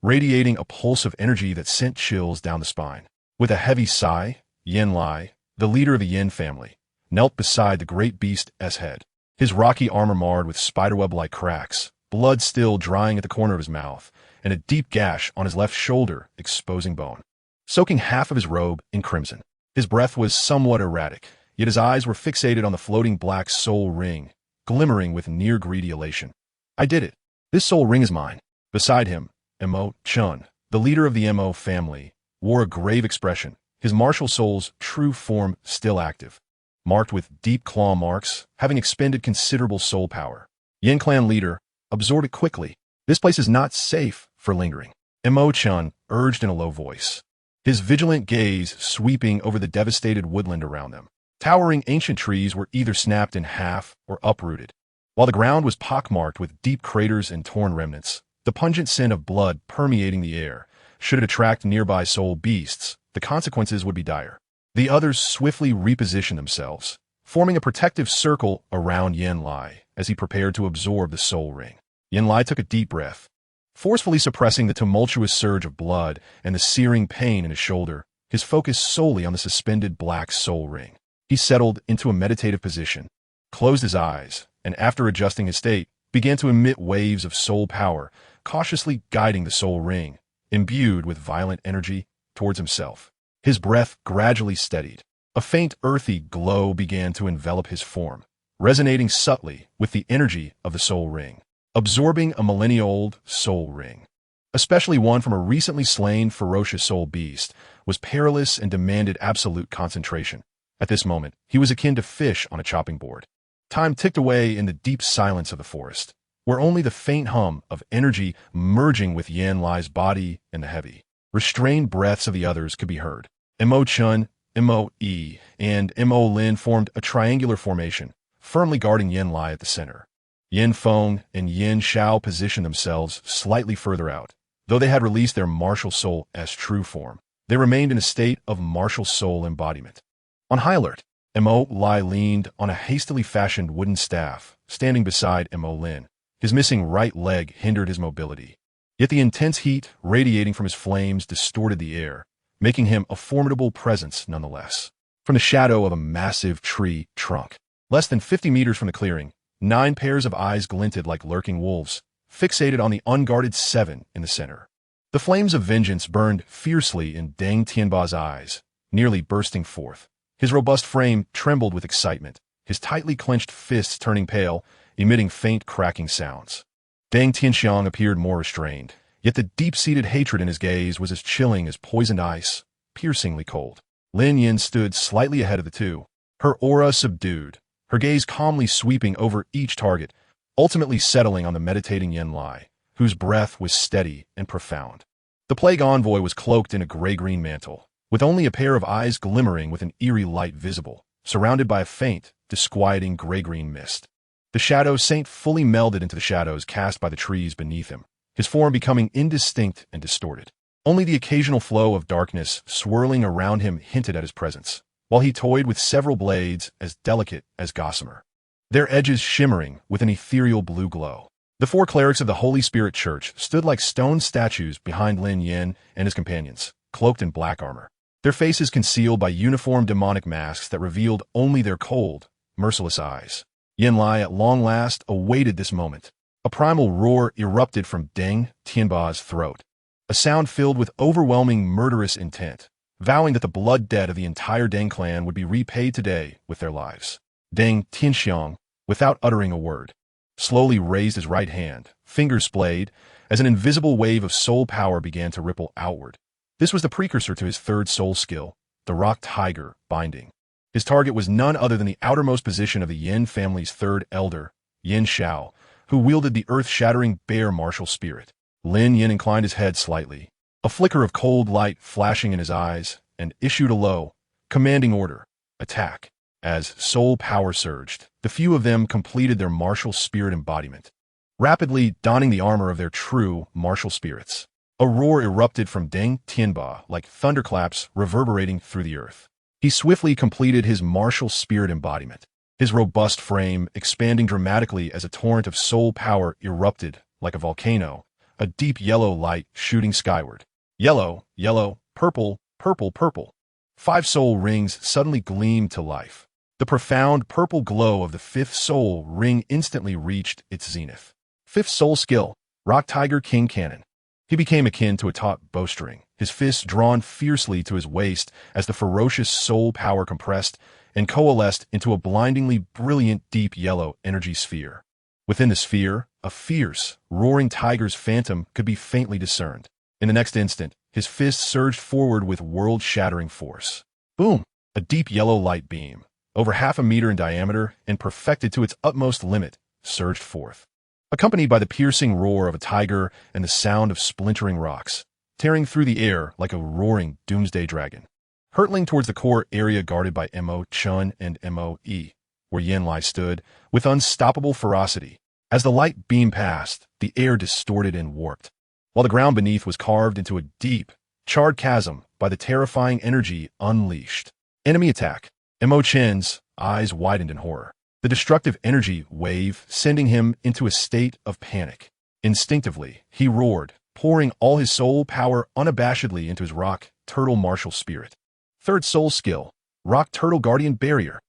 radiating a pulse of energy that sent chills down the spine. With a heavy sigh, Yin Lai, the leader of the Yin family, knelt beside the great beast's head, his rocky armor marred with spiderweb-like cracks, blood still drying at the corner of his mouth, and a deep gash on his left shoulder exposing bone, soaking half of his robe in crimson. His breath was somewhat erratic, yet his eyes were fixated on the floating black soul ring, glimmering with near-greedy elation. "I did it. This soul ring is mine." Beside him, Mo Chun, the leader of the Mo family, wore a grave expression, his martial soul's true form still active, marked with deep claw marks, having expended considerable soul power. Yin clan leader absorbed it quickly. "This place is not safe for lingering," Mo Chun urged in a low voice, his vigilant gaze sweeping over the devastated woodland around them. Towering ancient trees were either snapped in half or uprooted, while the ground was pockmarked with deep craters and torn remnants, the pungent scent of blood permeating the air. Should it attract nearby soul beasts, the consequences would be dire. The others swiftly repositioned themselves, forming a protective circle around Yin Lai as he prepared to absorb the soul ring. Yin Lai took a deep breath, forcefully suppressing the tumultuous surge of blood and the searing pain in his shoulder, his focus solely on the suspended black soul ring. He settled into a meditative position, closed his eyes, and after adjusting his state, began to emit waves of soul power, cautiously guiding the soul ring, imbued with violent energy, towards himself. His breath gradually steadied. A faint earthy glow began to envelop his form, resonating subtly with the energy of the soul ring. Absorbing a millennia-old soul ring, especially one from a recently slain ferocious soul beast, was perilous and demanded absolute concentration. At this moment, he was akin to fish on a chopping board. Time ticked away in the deep silence of the forest, where only the faint hum of energy merging with Yin Lai's body and the heavy, restrained breaths of the others could be heard. Mo Chun, Mo E, and Mo Lin formed a triangular formation, firmly guarding Yin Lai at the center. Yin Feng and Yin Xiao positioned themselves slightly further out. Though they had released their martial soul as true form, they remained in a state of martial soul embodiment. On high alert, Mo Lai leaned on a hastily fashioned wooden staff, standing beside Mo Lin. His missing right leg hindered his mobility. Yet the intense heat radiating from his flames distorted the air, making him a formidable presence nonetheless. From the shadow of a massive tree trunk, less than 50 meters from the clearing, 9 pairs of eyes glinted like lurking wolves, fixated on the unguarded 7 in the center. The flames of vengeance burned fiercely in Deng Tianba's eyes, nearly bursting forth. His robust frame trembled with excitement, his tightly clenched fists turning pale, emitting faint cracking sounds. Deng Tianxiang appeared more restrained, yet the deep-seated hatred in his gaze was as chilling as poisoned ice, piercingly cold. Lin Yan stood slightly ahead of the two, her aura subdued, her gaze calmly sweeping over each target, ultimately settling on the meditating Yin Lai, whose breath was steady and profound. The plague envoy was cloaked in a gray-green mantle, with only a pair of eyes glimmering with an eerie light visible, surrounded by a faint, disquieting gray-green mist. The shadow saint fully melded into the shadows cast by the trees beneath him, his form becoming indistinct and distorted. Only the occasional flow of darkness swirling around him hinted at his presence, while he toyed with several blades as delicate as gossamer, their edges shimmering with an ethereal blue glow. The 4 clerics of the Holy Spirit Church stood like stone statues behind Lin Yan and his companions, cloaked in black armor, their faces concealed by uniform demonic masks that revealed only their cold, merciless eyes. Yin Lai at long last awaited this moment. A primal roar erupted from Deng Tianba's throat, a sound filled with overwhelming murderous intent, vowing that the blood debt of the entire Deng clan would be repaid today with their lives. Deng Tianxiang, without uttering a word, slowly raised his right hand, fingers splayed, as an invisible wave of soul power began to ripple outward. This was the precursor to his third soul skill, the Rock Tiger Binding. His target was none other than the outermost position of the Yin family's third elder, Yin Xiao, who wielded the earth-shattering bear martial spirit. Lin Yan inclined his head slightly, a flicker of cold light flashing in his eyes, and issued a low, commanding order, attack. As soul power surged, the few of them completed their martial spirit embodiment, rapidly donning the armor of their true martial spirits. A roar erupted from Deng Tianba like thunderclaps reverberating through the earth. He swiftly completed his martial spirit embodiment, his robust frame expanding dramatically as a torrent of soul power erupted like a volcano, a deep yellow light shooting skyward. Yellow, yellow, purple, purple, purple. 5 soul rings suddenly gleamed to life. The profound purple glow of the 5th soul ring instantly reached its zenith. 5th soul skill, Rock Tiger King Cannon. He became akin to a taut bowstring, his fists drawn fiercely to his waist as the ferocious soul power compressed and coalesced into a blindingly brilliant deep yellow energy sphere. Within the sphere, a fierce, roaring tiger's phantom could be faintly discerned. In the next instant, his fist surged forward with world-shattering force. Boom! A deep yellow light beam, over 1/2 meter in diameter and perfected to its utmost limit, surged forth, accompanied by the piercing roar of a tiger and the sound of splintering rocks, tearing through the air like a roaring doomsday dragon. Hurtling towards the core area guarded by Mo Chun and Mo Yi, where Yin Lai stood, with unstoppable ferocity. As the light beam passed, the air distorted and warped, while the ground beneath was carved into a deep, charred chasm by the terrifying energy unleashed. Enemy attack. Mo Chen's eyes widened in horror, the destructive energy wave sending him into a state of panic. Instinctively, he roared, pouring all his soul power unabashedly into his rock turtle martial spirit. 3rd soul skill, Rock Turtle Guardian Barrier.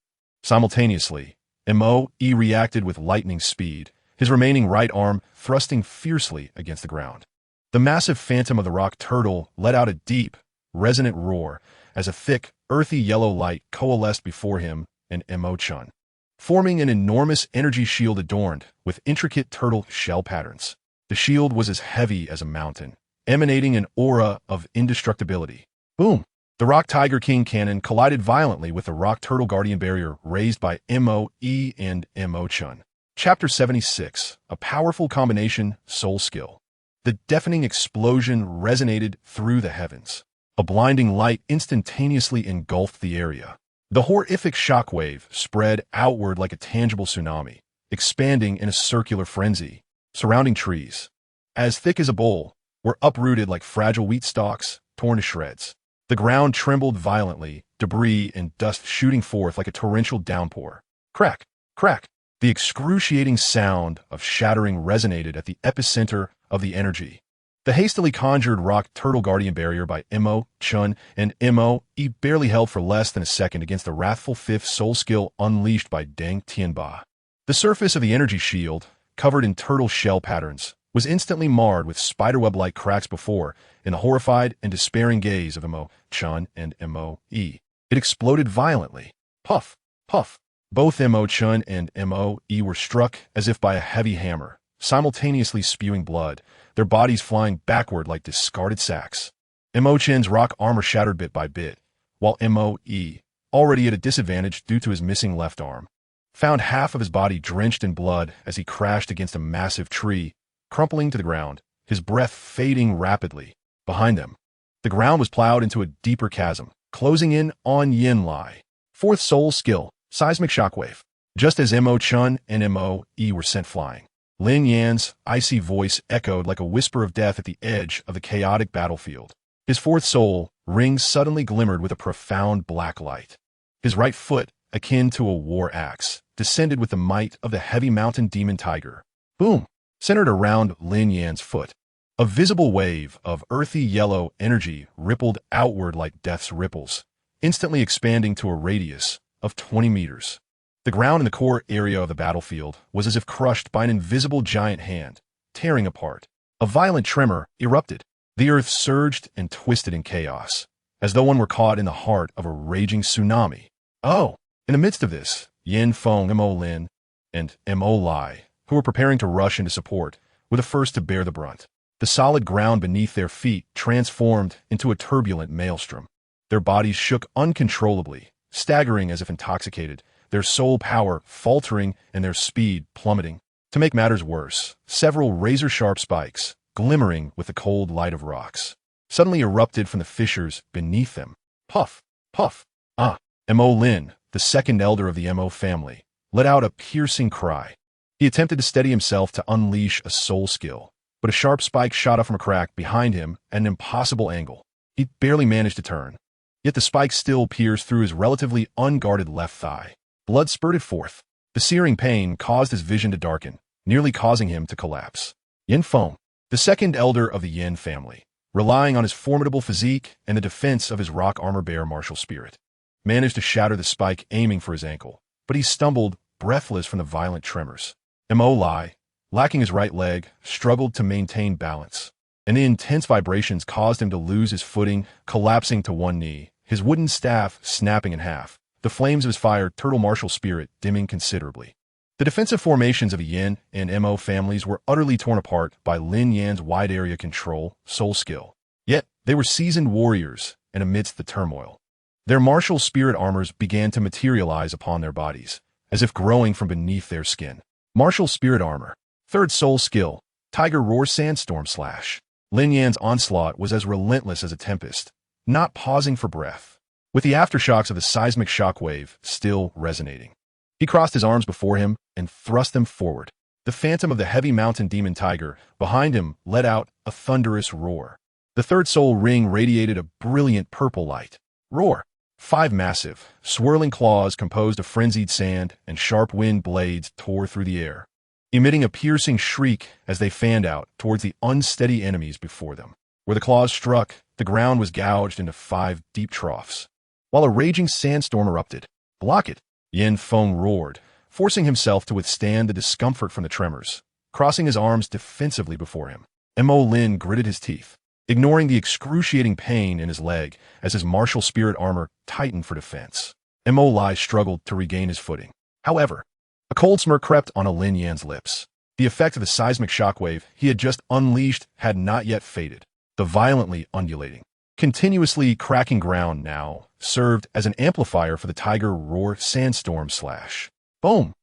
Simultaneously, Mo Yi reacted with lightning speed, his remaining right arm thrusting fiercely against the ground. The massive phantom of the rock turtle let out a deep, resonant roar as a thick, earthy yellow light coalesced before him and Mo Chun, forming an enormous energy shield adorned with intricate turtle shell patterns. The shield was as heavy as a mountain, emanating an aura of indestructibility. Boom! The Rock Tiger King Cannon collided violently with the Rock Turtle Guardian Barrier raised by Mo Yi and Mo Chun. Chapter 76, a powerful combination soul skill. The deafening explosion resonated through the heavens. A blinding light instantaneously engulfed the area. The horrific shockwave spread outward like a tangible tsunami, expanding in a circular frenzy. Surrounding trees, as thick as a bowl, were uprooted like fragile wheat stalks, torn to shreds. The ground trembled violently, debris and dust shooting forth like a torrential downpour. Crack, crack. The excruciating sound of shattering resonated at the epicenter of the energy. The hastily conjured Rock Turtle Guardian Barrier by Mo Chun and Mo Yi barely held for less than a second against the wrathful 5th soul skill unleashed by Deng Tianba. The surface of the energy shield, covered in turtle shell patterns, was instantly marred with spiderweb-like cracks before, in the horrified and despairing gaze of Mo Chun and Mo Yi. It exploded violently. Puff, puff. Both Mo Chun and Mo Yi were struck as if by a heavy hammer, simultaneously spewing blood, their bodies flying backward like discarded sacks. Mo Chen's rock armor shattered bit by bit, while Mo Yi, already at a disadvantage due to his missing left arm, found half of his body drenched in blood as he crashed against a massive tree, crumpling to the ground, his breath fading rapidly. Behind them, the ground was plowed into a deeper chasm, closing in on Yin Lai. 4th soul skill, Seismic Shockwave. Just as Mo Chun and Mo Yi were sent flying, Lin Yan's icy voice echoed like a whisper of death at the edge of the chaotic battlefield. His 4th soul ring suddenly glimmered with a profound black light. His right foot, akin to a war axe, descended with the might of the heavy mountain demon tiger. Boom! Centered around Lin Yan's foot, a visible wave of earthy yellow energy rippled outward like death's ripples, instantly expanding to a radius of 20 meters. The ground in the core area of the battlefield was as if crushed by an invisible giant hand, tearing apart. A violent tremor erupted. The earth surged and twisted in chaos, as though one were caught in the heart of a raging tsunami. Oh! In the midst of this, Yin Feng, Mo Lin, and Mo Lai, who were preparing to rush into support, were the first to bear the brunt. The solid ground beneath their feet transformed into a turbulent maelstrom. Their bodies shook uncontrollably, staggering as if intoxicated, their soul power faltering and their speed plummeting. To make matters worse, several razor-sharp spikes, glimmering with the cold light of rocks, suddenly erupted from the fissures beneath them. Puff! Puff! Ah! Mo Lin, the second elder of the Mo family, let out a piercing cry. He attempted to steady himself to unleash a soul skill, but a sharp spike shot up from a crack behind him at an impossible angle. He barely managed to turn. Yet the spike still pierced through his relatively unguarded left thigh. Blood spurted forth. The searing pain caused his vision to darken, nearly causing him to collapse. Yin Feng, the second elder of the Yin family, relying on his formidable physique and the defense of his rock armor-bearer martial spirit, managed to shatter the spike aiming for his ankle, but he stumbled, breathless from the violent tremors. Mo Lai, lacking his right leg, struggled to maintain balance, and the intense vibrations caused him to lose his footing, collapsing to one knee, his wooden staff snapping in half, the flames of his fire turtle martial spirit dimming considerably. The defensive formations of the Yin and Mo families were utterly torn apart by Lin Yan's wide area control, soul skill. Yet, they were seasoned warriors, and amidst the turmoil, their martial spirit armors began to materialize upon their bodies, as if growing from beneath their skin. Martial spirit armor. Third soul skill, Tiger Roar Sandstorm Slash. Lin Yan's onslaught was as relentless as a tempest, not pausing for breath, with the aftershocks of the seismic shockwave still resonating. He crossed his arms before him and thrust them forward. The phantom of the heavy mountain demon tiger behind him let out a thunderous roar. The third soul ring radiated a brilliant purple light. Roar! 5 massive, swirling claws composed of frenzied sand and sharp wind blades tore through the air, emitting a piercing shriek as they fanned out towards the unsteady enemies before them. Where the claws struck, the ground was gouged into 5 deep troughs, while a raging sandstorm erupted. Block it! Yin Feng roared, forcing himself to withstand the discomfort from the tremors, crossing his arms defensively before him. Mo Lin gritted his teeth, ignoring the excruciating pain in his leg as his martial spirit armor tightened for defense. Mo Lai struggled to regain his footing. However, a cold smirk crept on Lin Yan's lips. The effect of the seismic shockwave he had just unleashed had not yet faded. The violently undulating, continuously cracking ground now served as an amplifier for the Tiger Roar Sandstorm Slash. Boom!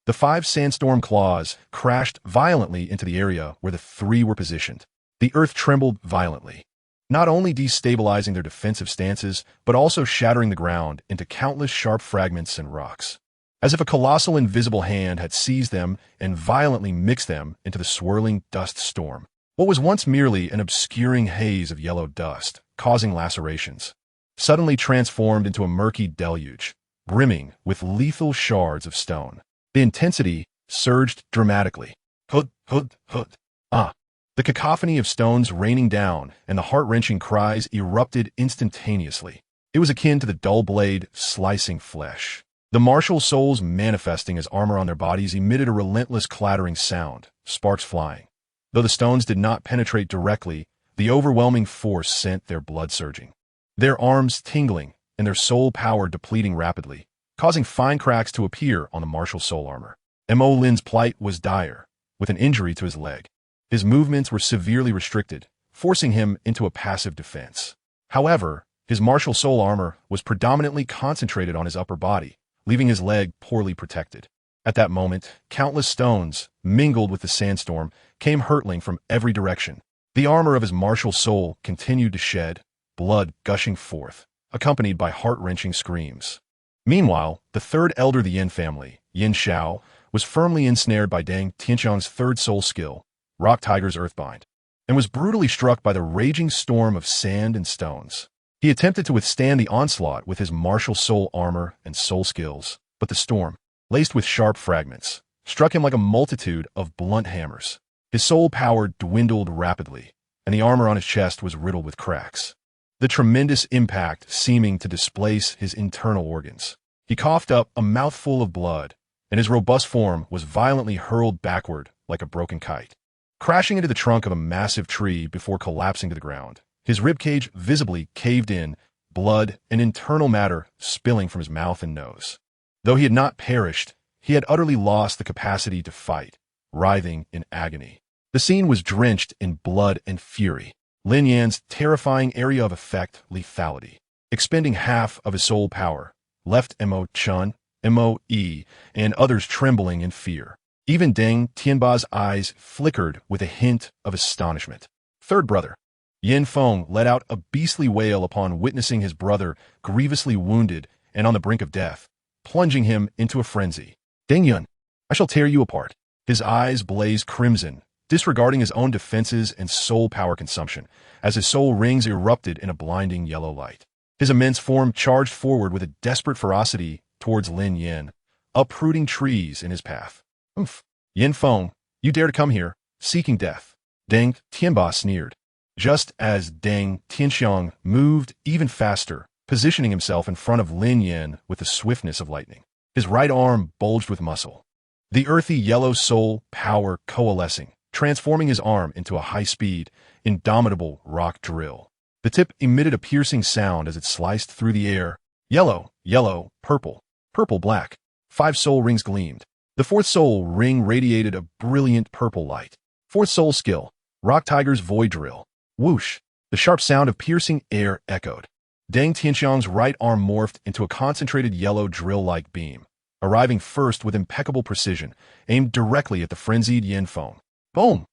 The 5 sandstorm claws crashed violently into the area where the 3 were positioned. The earth trembled violently, not only destabilizing their defensive stances, but also shattering the ground into countless sharp fragments and rocks, as if a colossal invisible hand had seized them and violently mixed them into the swirling dust storm. What was once merely an obscuring haze of yellow dust, causing lacerations, suddenly transformed into a murky deluge, brimming with lethal shards of stone. The intensity surged dramatically. Hud, hud, hud. Ah! The cacophony of stones raining down and the heart-wrenching cries erupted instantaneously. It was akin to the dull blade slicing flesh. The martial souls manifesting as armor on their bodies emitted a relentless clattering sound, sparks flying. Though the stones did not penetrate directly, the overwhelming force sent their blood surging, their arms tingling and their soul power depleting rapidly, causing fine cracks to appear on the martial soul armor. Mo Lin's plight was dire, with an injury to his leg. His movements were severely restricted, forcing him into a passive defense. However, his martial soul armor was predominantly concentrated on his upper body, leaving his leg poorly protected. At that moment, countless stones, mingled with the sandstorm, came hurtling from every direction. The armor of his martial soul continued to shed, blood gushing forth, accompanied by heart-wrenching screams. Meanwhile, the third elder of the Yin family, Yin Xiao, was firmly ensnared by Deng Tianxiang's third soul skill, Rock Tiger's Earthbind, and was brutally struck by the raging storm of sand and stones. He attempted to withstand the onslaught with his martial soul armor and soul skills, but the storm, laced with sharp fragments, struck him like a multitude of blunt hammers. His soul power dwindled rapidly, and the armor on his chest was riddled with cracks, the tremendous impact seeming to displace his internal organs. He coughed up a mouthful of blood, and his robust form was violently hurled backward like a broken kite, crashing into the trunk of a massive tree before collapsing to the ground. His ribcage visibly caved in, blood and internal matter spilling from his mouth and nose. Though he had not perished, he had utterly lost the capacity to fight, writhing in agony. The scene was drenched in blood and fury. Lin Yan's terrifying area of effect, lethality, expending half of his soul power, left Mo Chun, Mo E, and others trembling in fear. Even Deng Tianba's eyes flickered with a hint of astonishment. Third brother. Yin Feng let out a beastly wail upon witnessing his brother grievously wounded and on the brink of death, plunging him into a frenzy. Deng Yun, I shall tear you apart. His eyes blazed crimson, disregarding his own defenses and soul power consumption, as his soul rings erupted in a blinding yellow light. His immense form charged forward with a desperate ferocity towards Lin Yan, uprooting trees in his path. Oof. Yin Feng, you dare to come here, seeking death. Deng Tianba sneered. Just as Deng Tianxiang moved even faster, positioning himself in front of Lin Yan with the swiftness of lightning. His right arm bulged with muscle. The earthy yellow soul power coalescing, transforming his arm into a high-speed, indomitable rock drill. The tip emitted a piercing sound as it sliced through the air. Yellow, yellow, purple, purple, black. 5 soul rings gleamed. The 4th soul ring radiated a brilliant purple light. 4th soul skill, Rock Tiger's Void Drill. Whoosh! The sharp sound of piercing air echoed. Deng Tianxiang's right arm morphed into a concentrated yellow drill-like beam, arriving first with impeccable precision, aimed directly at the frenzied Yin Feng. Boom!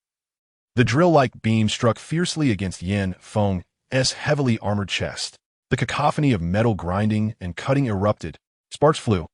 The drill-like beam struck fiercely against Yin Feng's heavily armored chest. The cacophony of metal grinding and cutting erupted. Sparks flew.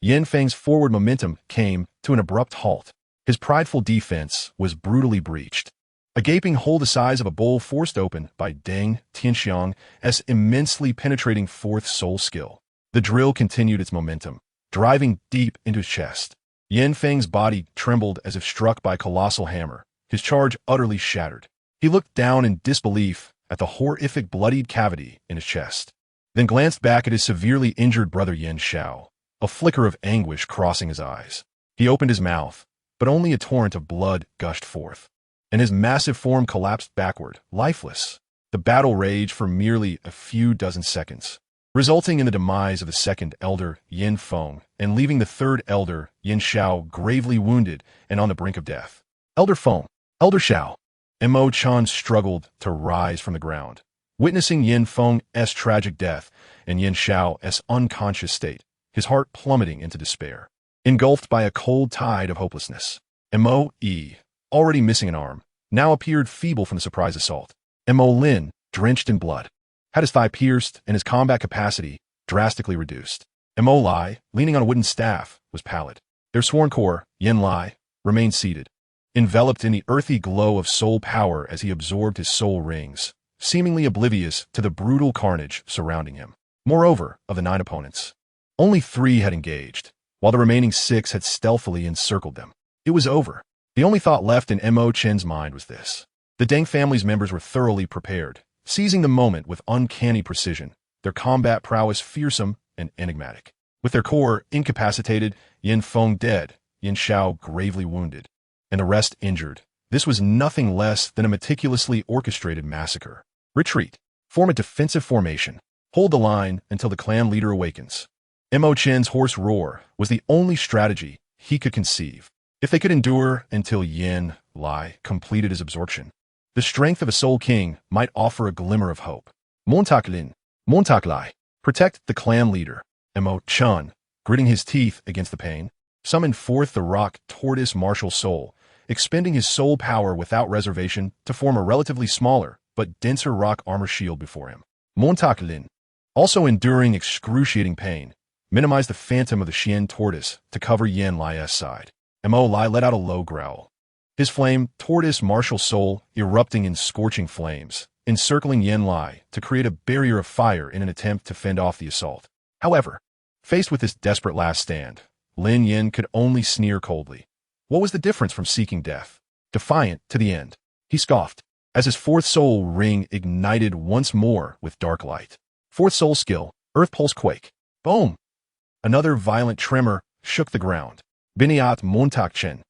Yin Feng's forward momentum came to an abrupt halt. His prideful defense was brutally breached. A gaping hole the size of a bowl forced open by Deng Tianxiang's immensely penetrating 4th soul skill. The drill continued its momentum, driving deep into his chest. Yin Feng's body trembled as if struck by a colossal hammer, his charge utterly shattered. He looked down in disbelief at the horrific bloodied cavity in his chest, then glanced back at his severely injured brother Yin Xiao, a flicker of anguish crossing his eyes. He opened his mouth, but only a torrent of blood gushed forth, and his massive form collapsed backward, lifeless. The battle raged for merely a few dozen seconds, resulting in the demise of the 2nd elder, Yin Feng, and leaving the 3rd elder, Yin Xiao, gravely wounded and on the brink of death. Elder Feng, Elder Xiao. Mo Chan struggled to rise from the ground, witnessing Yin Feng's tragic death and Yin Xiao's unconscious state, his heart plummeting into despair. Engulfed by a cold tide of hopelessness, Mo E, already missing an arm, now appeared feeble from the surprise assault. Mo Lin, drenched in blood, had his thigh pierced and his combat capacity drastically reduced. Mo Lai, leaning on a wooden staff, was pallid. Their sworn core, Yin Lai, remained seated, enveloped in the earthy glow of soul power as he absorbed his soul rings, seemingly oblivious to the brutal carnage surrounding him. Moreover, of the 9 opponents, only 3 had engaged, while the remaining 6 had stealthily encircled them. It was over. The only thought left in Mo Chen's mind was this. The Deng family's members were thoroughly prepared, seizing the moment with uncanny precision, their combat prowess fearsome and enigmatic. With their core incapacitated, Yin Feng dead, Yin Xiao gravely wounded, and the rest injured, this was nothing less than a meticulously orchestrated massacre. Retreat. Form a defensive formation. Hold the line until the clan leader awakens. Mo Chen's hoarse roar was the only strategy he could conceive. If they could endure until Yin Lai completed his absorption, the strength of a Soul King might offer a glimmer of hope. Montak Lin, Montak Lai, protect the clan leader. Mo Chun, gritting his teeth against the pain, summoned forth the rock tortoise martial soul, expending his soul power without reservation to form a relatively smaller but denser rock armor shield before him. Montak Lin, also enduring excruciating pain, minimized the phantom of the Xian tortoise to cover Yin Lai's side. Mo Lai let out a low growl, his flame tortoise martial soul erupting in scorching flames, encircling Yin Lai to create a barrier of fire in an attempt to fend off the assault. However, faced with this desperate last stand, Lin Yan could only sneer coldly. What was the difference from seeking death? Defiant to the end, he scoffed, as his 4th soul ring ignited once more with dark light. 4th soul skill, Earth Pulse Quake. Boom! Another violent tremor shook the ground. Biniat Montakchen,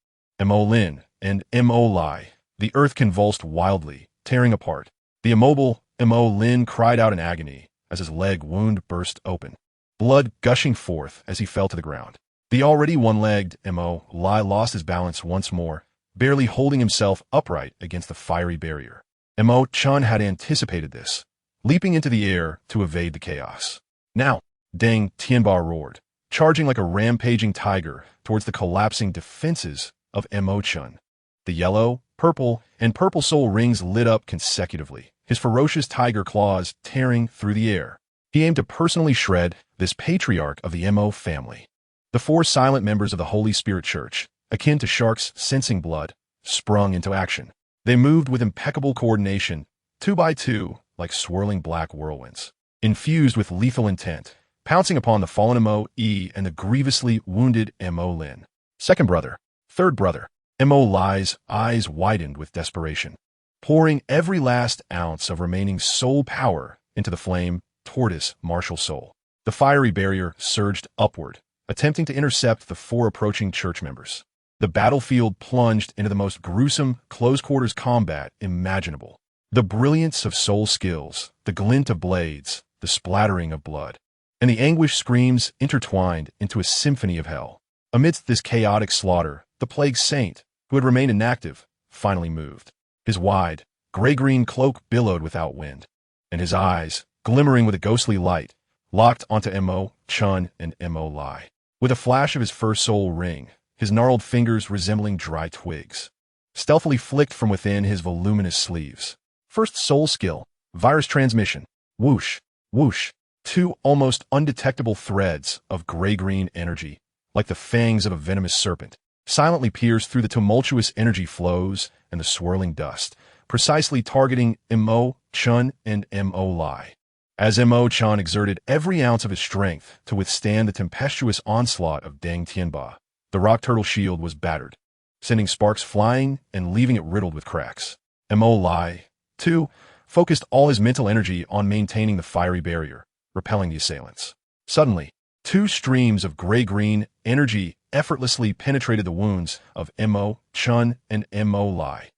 Mo Lin, and Mo Lai. The earth convulsed wildly, tearing apart. The immobile Mo Lin cried out in agony as his leg wound burst open, blood gushing forth as he fell to the ground. The already one-legged Mo Lai lost his balance once more, barely holding himself upright against the fiery barrier. Mo Chun had anticipated this, leaping into the air to evade the chaos. Now, Deng Tianba roared, charging like a rampaging tiger towards the collapsing defenses of Mo Chun. The yellow, purple, and purple soul rings lit up consecutively, his ferocious tiger claws tearing through the air. He aimed to personally shred this patriarch of the Mo family. The four silent members of the Holy Spirit Church, akin to sharks sensing blood, sprung into action. They moved with impeccable coordination, 2 by 2, like swirling black whirlwinds, infused with lethal intent, pouncing upon the fallen Mo E and the grievously wounded Mo Lin. Second brother, third brother, Mo Lai's eyes widened with desperation, pouring every last ounce of remaining soul power into the flame tortoise martial soul. The fiery barrier surged upward, attempting to intercept the four approaching church members. The battlefield plunged into the most gruesome close-quarters combat imaginable. The brilliance of soul skills, the glint of blades, the splattering of blood, and the anguished screams intertwined into a symphony of hell. Amidst this chaotic slaughter, the plague saint, who had remained inactive, finally moved. His wide, gray-green cloak billowed without wind, and his eyes, glimmering with a ghostly light, locked onto Mo Chun and Mo Lai. With a flash of his first soul ring, his gnarled fingers resembling dry twigs, stealthily flicked from within his voluminous sleeves. First soul skill, virus transmission, whoosh, whoosh, 2 almost undetectable threads of gray-green energy, like the fangs of a venomous serpent, silently pierced through the tumultuous energy flows and the swirling dust, precisely targeting Mo Chun and Mo Lai. As Mo Chun exerted every ounce of his strength to withstand the tempestuous onslaught of Deng Tianba, the rock turtle shield was battered, sending sparks flying and leaving it riddled with cracks. Mo Lai, too, focused all his mental energy on maintaining the fiery barrier, repelling the assailants. Suddenly, 2 streams of gray-green energy effortlessly penetrated the wounds of Mo Chun and Mo Lai.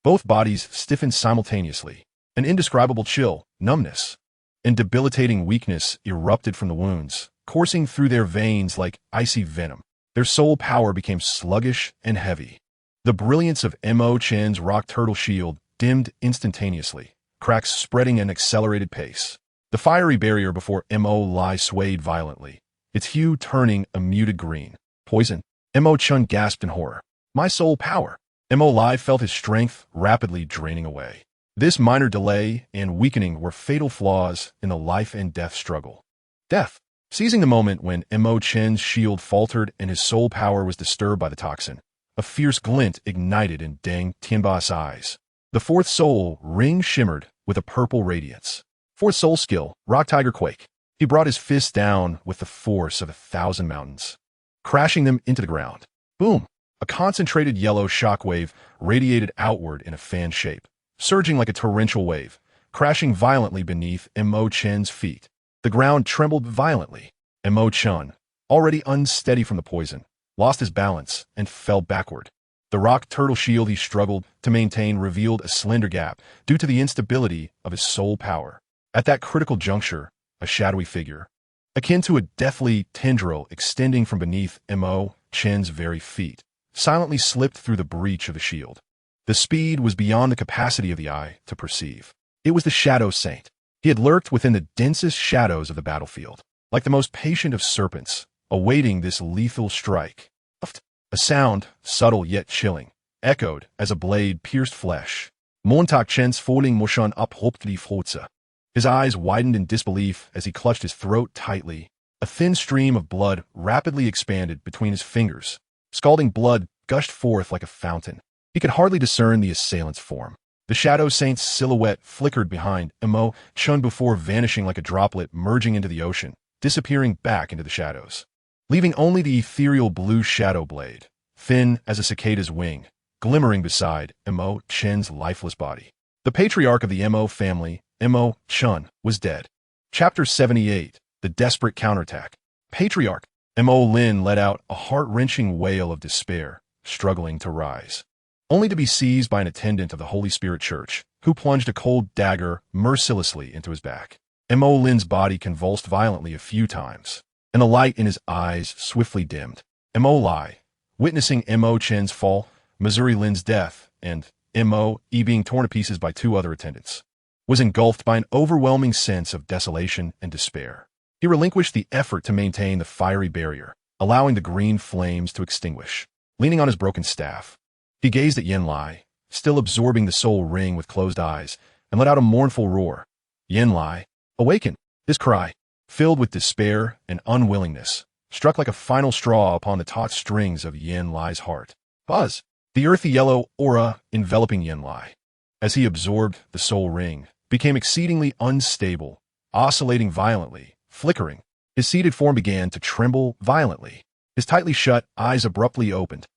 Both bodies stiffened simultaneously. An indescribable chill, numbness, and debilitating weakness erupted from the wounds, coursing through their veins like icy venom. Their soul power became sluggish and heavy. The brilliance of Mo Chen's rock turtle shield dimmed instantaneously, cracks spreading at an accelerated pace. The fiery barrier before Mo Lai swayed violently, its hue turning a muted green. Poison. Mo Chun gasped in horror. My soul power. Mo Lai felt his strength rapidly draining away. This minor delay and weakening were fatal flaws in the life and death struggle. Death. Seizing the moment when Mo Chen's shield faltered and his soul power was disturbed by the toxin, a fierce glint ignited in Deng Tianba's eyes. The fourth soul ring shimmered with a purple radiance. Fourth soul skill, Rock Tiger Quake. He brought his fist down with the force of 1,000 mountains, crashing them into the ground. Boom! A concentrated yellow shockwave radiated outward in a fan shape, surging like a torrential wave, crashing violently beneath Mo Chen's feet. The ground trembled violently. Mo Chun, already unsteady from the poison, lost his balance and fell backward. The rock turtle shield he struggled to maintain revealed a slender gap due to the instability of his soul power. At that critical juncture, a shadowy figure, akin to a deathly tendril extending from beneath Mo Chen's very feet, silently slipped through the breach of the shield. The speed was beyond the capacity of the eye to perceive. It was the Shadow Saint. He had lurked within the densest shadows of the battlefield, like the most patient of serpents, awaiting this lethal strike. A sound, subtle yet chilling, echoed as a blade pierced flesh. Montag Chen's falling motion abhoptli frotze. His eyes widened in disbelief as he clutched his throat tightly. A thin stream of blood rapidly expanded between his fingers. Scalding blood gushed forth like a fountain. He could hardly discern the assailant's form. The Shadow Saint's silhouette flickered behind Mo Chun before vanishing like a droplet merging into the ocean, disappearing back into the shadows, leaving only the ethereal blue shadow blade, thin as a cicada's wing, glimmering beside Mo Chen's lifeless body. The patriarch of the Mo family, Mo Chun, was dead. Chapter 78, The Desperate Counterattack. Patriarch Mo Lin let out a heart-wrenching wail of despair, struggling to rise, only to be seized by an attendant of the Holy Spirit Church, who plunged a cold dagger mercilessly into his back. Mo Lin's body convulsed violently a few times, and the light in his eyes swiftly dimmed. Mo Lai, witnessing Mo Chen's fall, Missouri Lin's death, and Mo E being torn to pieces by two other attendants, was engulfed by an overwhelming sense of desolation and despair. He relinquished the effort to maintain the fiery barrier, allowing the green flames to extinguish. Leaning on his broken staff, he gazed at Yin Lai, still absorbing the soul ring with closed eyes, and let out a mournful roar. Yin Lai, awaken! His cry, filled with despair and unwillingness, struck like a final straw upon the taut strings of Yin Lai's heart. Buzz! The earthy yellow aura enveloping Yin Lai, as he absorbed the soul ring, became exceedingly unstable, oscillating violently, flickering. His seated form began to tremble violently. His tightly shut eyes abruptly opened.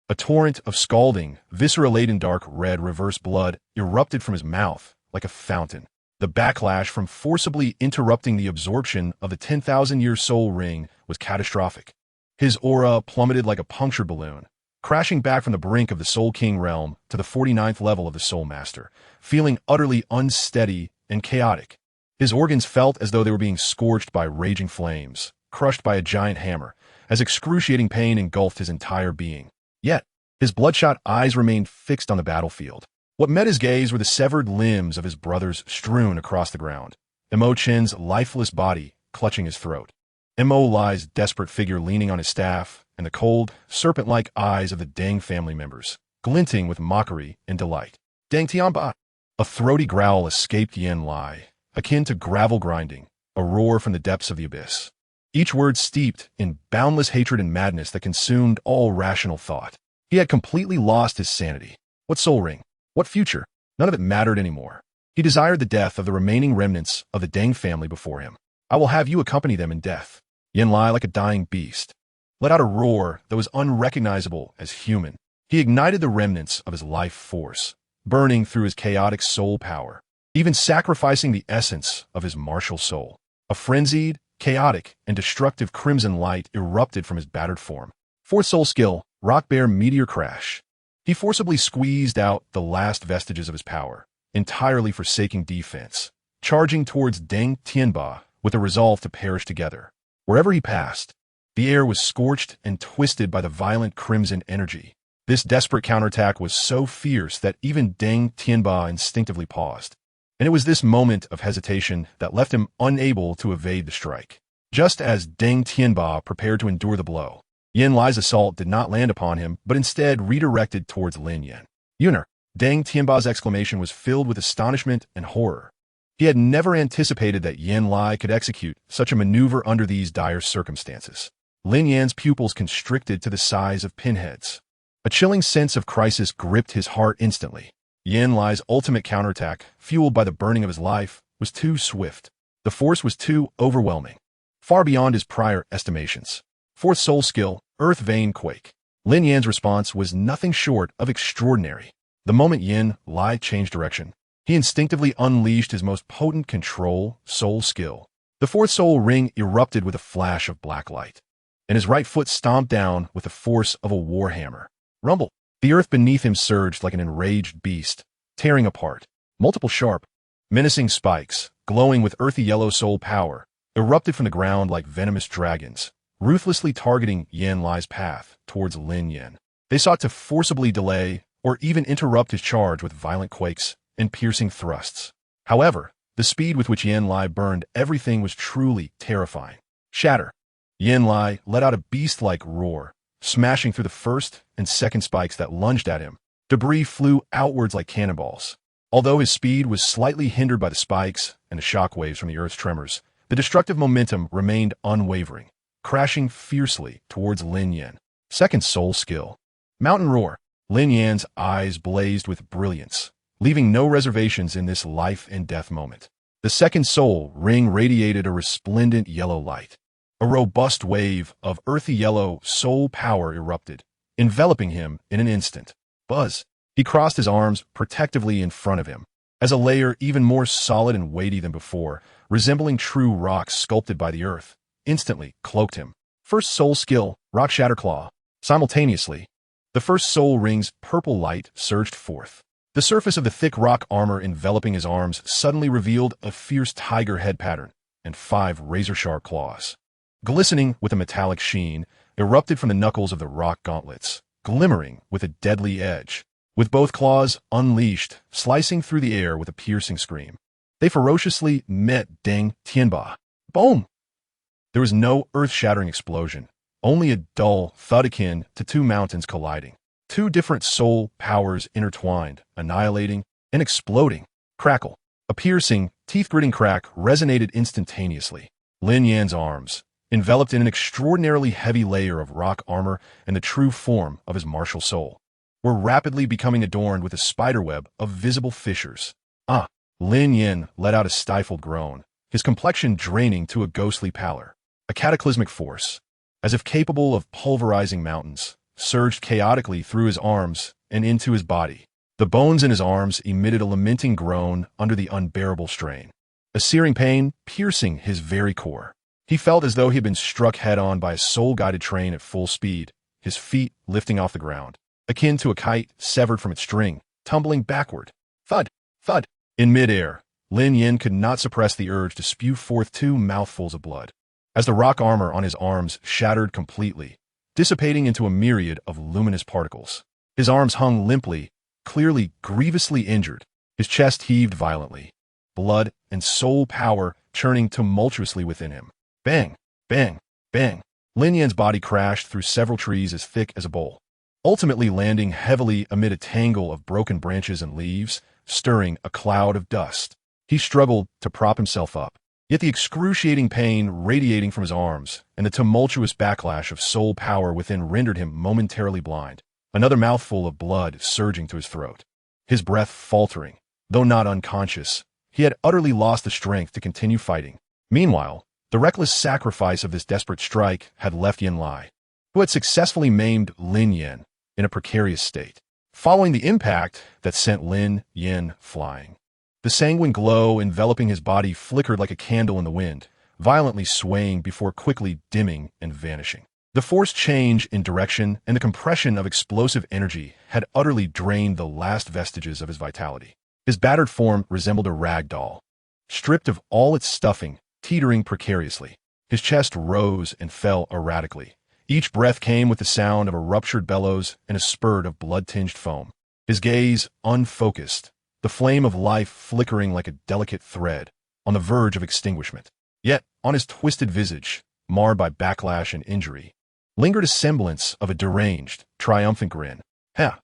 A torrent of scalding, viscera-laden dark red reverse blood erupted from his mouth like a fountain. The backlash from forcibly interrupting the absorption of the 10,000-year soul ring was catastrophic. His aura plummeted like a punctured balloon, crashing back from the brink of the Soul King realm to the 49th level of the Soul Master, feeling utterly unsteady and chaotic. His organs felt as though they were being scorched by raging flames, crushed by a giant hammer, as excruciating pain engulfed his entire being. Yet, his bloodshot eyes remained fixed on the battlefield. What met his gaze were the severed limbs of his brothers strewn across the ground, Mo Chen's lifeless body clutching his throat, Mo Lai's desperate figure leaning on his staff, and the cold, serpent-like eyes of the Deng family members, glinting with mockery and delight. Deng Tianba! A throaty growl escaped Yin Lai, akin to gravel grinding, a roar from the depths of the abyss. Each word steeped in boundless hatred and madness that consumed all rational thought. He had completely lost his sanity. What soul ring? What future? None of it mattered anymore. He desired the death of the remaining remnants of the Deng family before him. I will have you accompany them in death. Yin Lai, like a dying beast, let out a roar that was unrecognizable as human. He ignited the remnants of his life force, burning through his chaotic soul power, even sacrificing the essence of his martial soul. A frenzied, chaotic, and destructive crimson light erupted from his battered form. Fourth soul skill, Rock Bear Meteor Crash. He forcibly squeezed out the last vestiges of his power, entirely forsaking defense, charging towards Deng Tianba with a resolve to perish together. Wherever he passed, the air was scorched and twisted by the violent crimson energy. This desperate counterattack was so fierce that even Deng Tianba instinctively paused, and it was this moment of hesitation that left him unable to evade the strike. Just as Deng Tianba prepared to endure the blow, Yin Lai's assault did not land upon him, but instead redirected towards Lin Yan. Yuner! Deng Tianba's exclamation was filled with astonishment and horror. He had never anticipated that Yin Lai could execute such a maneuver under these dire circumstances. Lin Yan's pupils constricted to the size of pinheads. A chilling sense of crisis gripped his heart instantly. Yin Lai's ultimate counterattack, fueled by the burning of his life, was too swift. The force was too overwhelming, far beyond his prior estimations. Fourth soul skill, Earth Vein Quake. Lin Yan's response was nothing short of extraordinary. The moment Yin Lai changed direction, he instinctively unleashed his most potent control soul skill. The fourth soul ring erupted with a flash of black light, and his right foot stomped down with the force of a warhammer. Rumble! The earth beneath him surged like an enraged beast, tearing apart. Multiple sharp, menacing spikes, glowing with earthy yellow soul power, erupted from the ground like venomous dragons, ruthlessly targeting Yin Lai's path towards Lin Yan. They sought to forcibly delay or even interrupt his charge with violent quakes and piercing thrusts. However, the speed with which Yin Lai burned everything was truly terrifying. Shatter! Yin Lai let out a beast-like roar, smashing through the first and second spikes that lunged at him. Debris flew outwards like cannonballs. Although his speed was slightly hindered by the spikes and the shockwaves from the Earth's tremors, the destructive momentum remained unwavering, crashing fiercely towards Lin Yan. Second soul skill. Mountain Roar. Lin Yan's eyes blazed with brilliance, leaving no reservations in this life and death moment. The second soul ring radiated a resplendent yellow light. A robust wave of earthy yellow soul power erupted, enveloping him in an instant. Buzz! He crossed his arms protectively in front of him, as a layer even more solid and weighty than before, resembling true rocks sculpted by the earth, instantly cloaked him. First soul skill, Rock Shatter Claw. Simultaneously, the first soul ring's purple light surged forth. The surface of the thick rock armor enveloping his arms suddenly revealed a fierce tiger head pattern and 5 razor-sharp claws. Glistening with a metallic sheen, erupted from the knuckles of the rock gauntlets, glimmering with a deadly edge. With both claws unleashed, slicing through the air with a piercing scream, they ferociously met Deng Tianba. Boom! There was no earth-shattering explosion, only a dull thud akin to 2 mountains colliding. 2 different soul powers intertwined, annihilating and exploding. Crackle. A piercing, teeth-gritting crack resonated instantaneously. Lin Yan's arms, enveloped in an extraordinarily heavy layer of rock armor and the true form of his martial soul, were rapidly becoming adorned with a spiderweb of visible fissures. Lin Yan let out a stifled groan, his complexion draining to a ghostly pallor. A cataclysmic force, as if capable of pulverizing mountains, surged chaotically through his arms and into his body. The bones in his arms emitted a lamenting groan under the unbearable strain, a searing pain piercing his very core. He felt as though he had been struck head-on by a soul-guided train at full speed, his feet lifting off the ground, akin to a kite severed from its string, tumbling backward. Thud! Thud! In midair, Lin Yan could not suppress the urge to spew forth 2 mouthfuls of blood, as the rock armor on his arms shattered completely, dissipating into a myriad of luminous particles. His arms hung limply, clearly grievously injured. His chest heaved violently, blood and soul power churning tumultuously within him. Bang! Bang! Bang! Lin Yan's body crashed through several trees as thick as a bowl, ultimately landing heavily amid a tangle of broken branches and leaves, stirring a cloud of dust. He struggled to prop himself up, yet the excruciating pain radiating from his arms and the tumultuous backlash of soul power within rendered him momentarily blind. Another mouthful of blood surging to his throat. His breath faltering, though not unconscious, he had utterly lost the strength to continue fighting. Meanwhile, the reckless sacrifice of this desperate strike had left Yan Lai, who had successfully maimed Lin Yan, in a precarious state. Following the impact that sent Lin Yan flying, the sanguine glow enveloping his body flickered like a candle in the wind, violently swaying before quickly dimming and vanishing. The forced change in direction and the compression of explosive energy had utterly drained the last vestiges of his vitality. His battered form resembled a rag doll, stripped of all its stuffing, teetering precariously. His chest rose and fell erratically. Each breath came with the sound of a ruptured bellows and a spurt of blood-tinged foam. His gaze unfocused, the flame of life flickering like a delicate thread, on the verge of extinguishment. Yet, on his twisted visage, marred by backlash and injury, lingered a semblance of a deranged, triumphant grin. "Ha!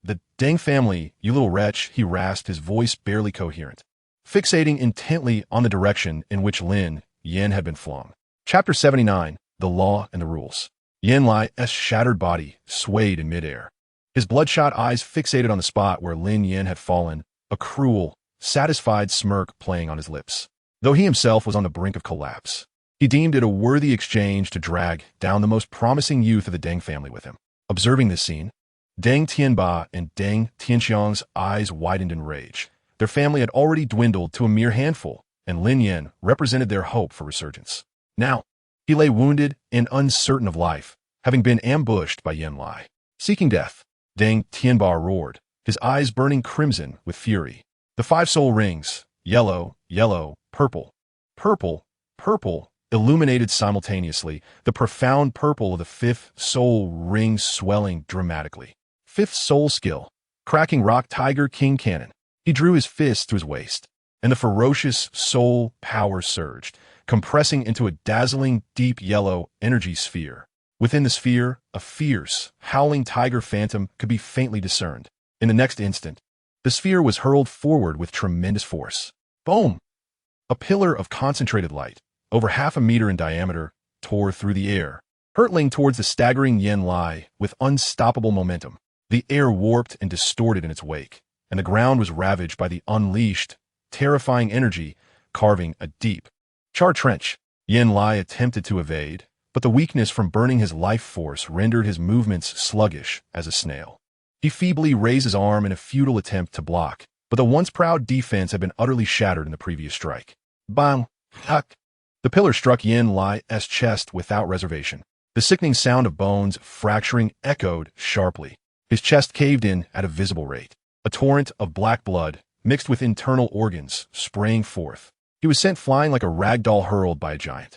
The Deng family, you little wretch," he rasped, his voice barely coherent, fixating intently on the direction in which Lin Yan had been flung. Chapter 79, The Law and the Rules. Yan Lai's shattered body swayed in midair, his bloodshot eyes fixated on the spot where Lin Yan had fallen, a cruel, satisfied smirk playing on his lips. Though he himself was on the brink of collapse, he deemed it a worthy exchange to drag down the most promising youth of the Deng family with him. Observing this scene, Deng Tianba and Deng Tianxiang's eyes widened in rage. Their family had already dwindled to a mere handful, and Lin Yan represented their hope for resurgence. Now, he lay wounded and uncertain of life, having been ambushed by Yan Lai. Seeking death, Deng Tianba roared, his eyes burning crimson with fury. The 5 soul rings, yellow, yellow, purple, purple, purple, illuminated simultaneously, the profound purple of the 5th soul ring swelling dramatically. 5th soul skill, cracking rock tiger king cannon. He drew his fist to his waist, and the ferocious soul power surged, compressing into a dazzling deep yellow energy sphere. Within the sphere, a fierce, howling tiger phantom could be faintly discerned. In the next instant, the sphere was hurled forward with tremendous force. Boom! A pillar of concentrated light, over half a meter in diameter, tore through the air, hurtling towards the staggering Yan Lai with unstoppable momentum. The air warped and distorted in its wake, and the ground was ravaged by the unleashed, terrifying energy, carving a deep, charred trench. Yan Lai attempted to evade, but the weakness from burning his life force rendered his movements sluggish as a snail. He feebly raised his arm in a futile attempt to block, but the once proud defense had been utterly shattered in the previous strike. Bang! Huck! The pillar struck Yin Lai's chest without reservation. The sickening sound of bones fracturing echoed sharply. His chest caved in at a visible rate. A torrent of black blood, mixed with internal organs, sprang forth. He was sent flying like a rag doll hurled by a giant,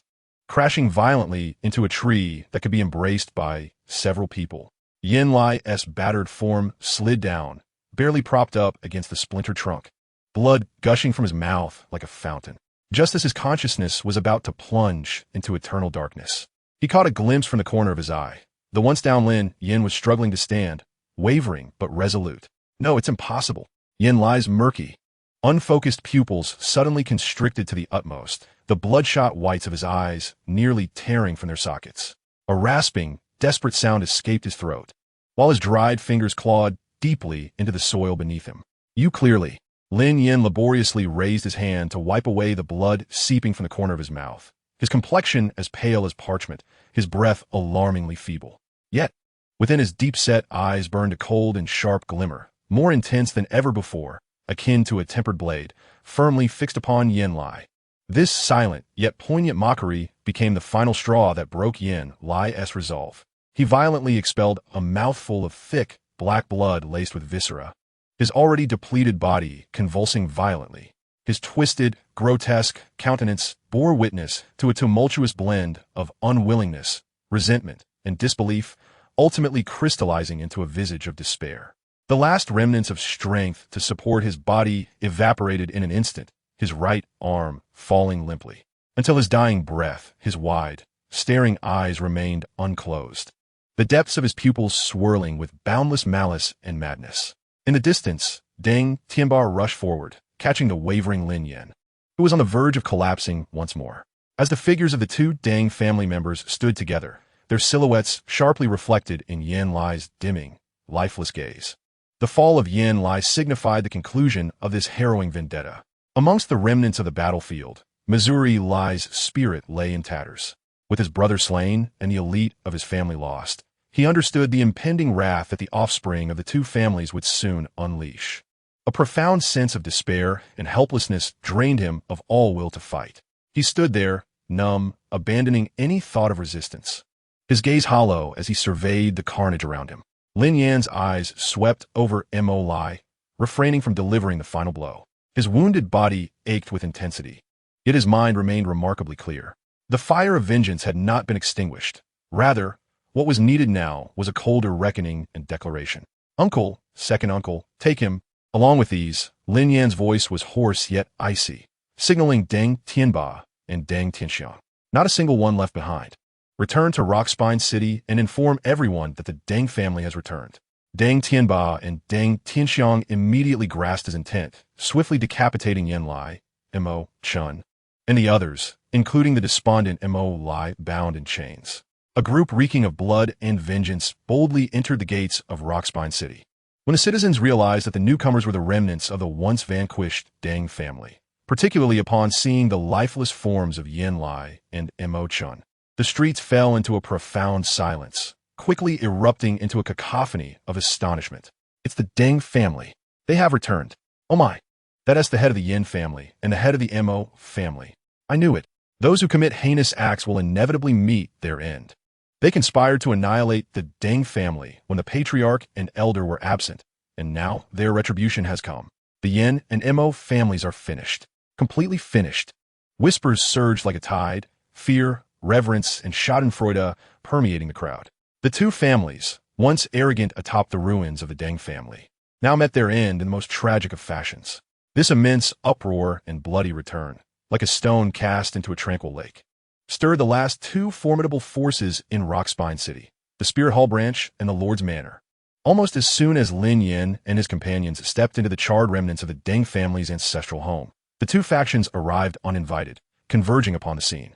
crashing violently into a tree that could be embraced by several people. Yin Lai's battered form slid down, barely propped up against the splintered trunk, blood gushing from his mouth like a fountain. Just as his consciousness was about to plunge into eternal darkness, he caught a glimpse from the corner of his eye. The once down Lin Yan was struggling to stand, wavering but resolute. No, it's impossible. Yin Lai's murky, unfocused pupils suddenly constricted to the utmost, the bloodshot whites of his eyes nearly tearing from their sockets. A rasping, desperate sound escaped his throat, while his dried fingers clawed deeply into the soil beneath him. You clearly. Lin Yan laboriously raised his hand to wipe away the blood seeping from the corner of his mouth, his complexion as pale as parchment, his breath alarmingly feeble. Yet, within his deep-set eyes burned a cold and sharp glimmer, more intense than ever before, akin to a tempered blade, firmly fixed upon Yin Lai. This silent, yet poignant mockery became the final straw that broke Yin Lai's resolve. He violently expelled a mouthful of thick, black blood laced with viscera, his already depleted body convulsing violently. His twisted, grotesque countenance bore witness to a tumultuous blend of unwillingness, resentment, and disbelief, ultimately crystallizing into a visage of despair. The last remnants of strength to support his body evaporated in an instant, his right arm falling limply, until his dying breath, his wide, staring eyes remained unclosed, the depths of his pupils swirling with boundless malice and madness. In the distance, Deng Tianba rushed forward, catching the wavering Lin Yan, who was on the verge of collapsing once more. As the figures of the two Deng family members stood together, their silhouettes sharply reflected in Yin Lai's dimming, lifeless gaze. The fall of Yin Lai signified the conclusion of this harrowing vendetta. Amongst the remnants of the battlefield, Missouri Lai's spirit lay in tatters. With his brother slain and the elite of his family lost, he understood the impending wrath that the offspring of the two families would soon unleash. A profound sense of despair and helplessness drained him of all will to fight. He stood there, numb, abandoning any thought of resistance, his gaze hollow as he surveyed the carnage around him. Lin Yan's eyes swept over Mo Lai, refraining from delivering the final blow. His wounded body ached with intensity, yet his mind remained remarkably clear. The fire of vengeance had not been extinguished. Rather, what was needed now was a colder reckoning and declaration. Uncle, second uncle, take him. Along with these, Lin Yan's voice was hoarse yet icy, signaling Deng Tianba and Deng Tianxiang. Not a single one left behind. Return to Rockspine City and inform everyone that the Deng family has returned. Deng Tianba and Deng Tianxiang immediately grasped his intent, swiftly decapitating Yin Lai, Mo Chun, and the others, including the despondent Mo Lai bound in chains. A group reeking of blood and vengeance boldly entered the gates of Rockspine City. When the citizens realized that the newcomers were the remnants of the once vanquished Deng family, particularly upon seeing the lifeless forms of Yin Lai and Mo Chun, the streets fell into a profound silence, quickly erupting into a cacophony of astonishment. It's the Deng family. They have returned. Oh my. That's the head of the Yin family and the head of the Mo family. I knew it. Those who commit heinous acts will inevitably meet their end. They conspired to annihilate the Deng family when the patriarch and elder were absent, and now their retribution has come. The Yin and Mo families are finished. Completely finished. Whispers surged like a tide, fear, reverence, and schadenfreude permeating the crowd. The two families, once arrogant atop the ruins of the Deng family, now met their end in the most tragic of fashions. This immense uproar and bloody return, like a stone cast into a tranquil lake, stirred the last two formidable forces in Rockspine City, the Spirit Hall branch and the Lord's Manor. Almost as soon as Lin Yan and his companions stepped into the charred remnants of the Deng family's ancestral home, the two factions arrived uninvited, converging upon the scene.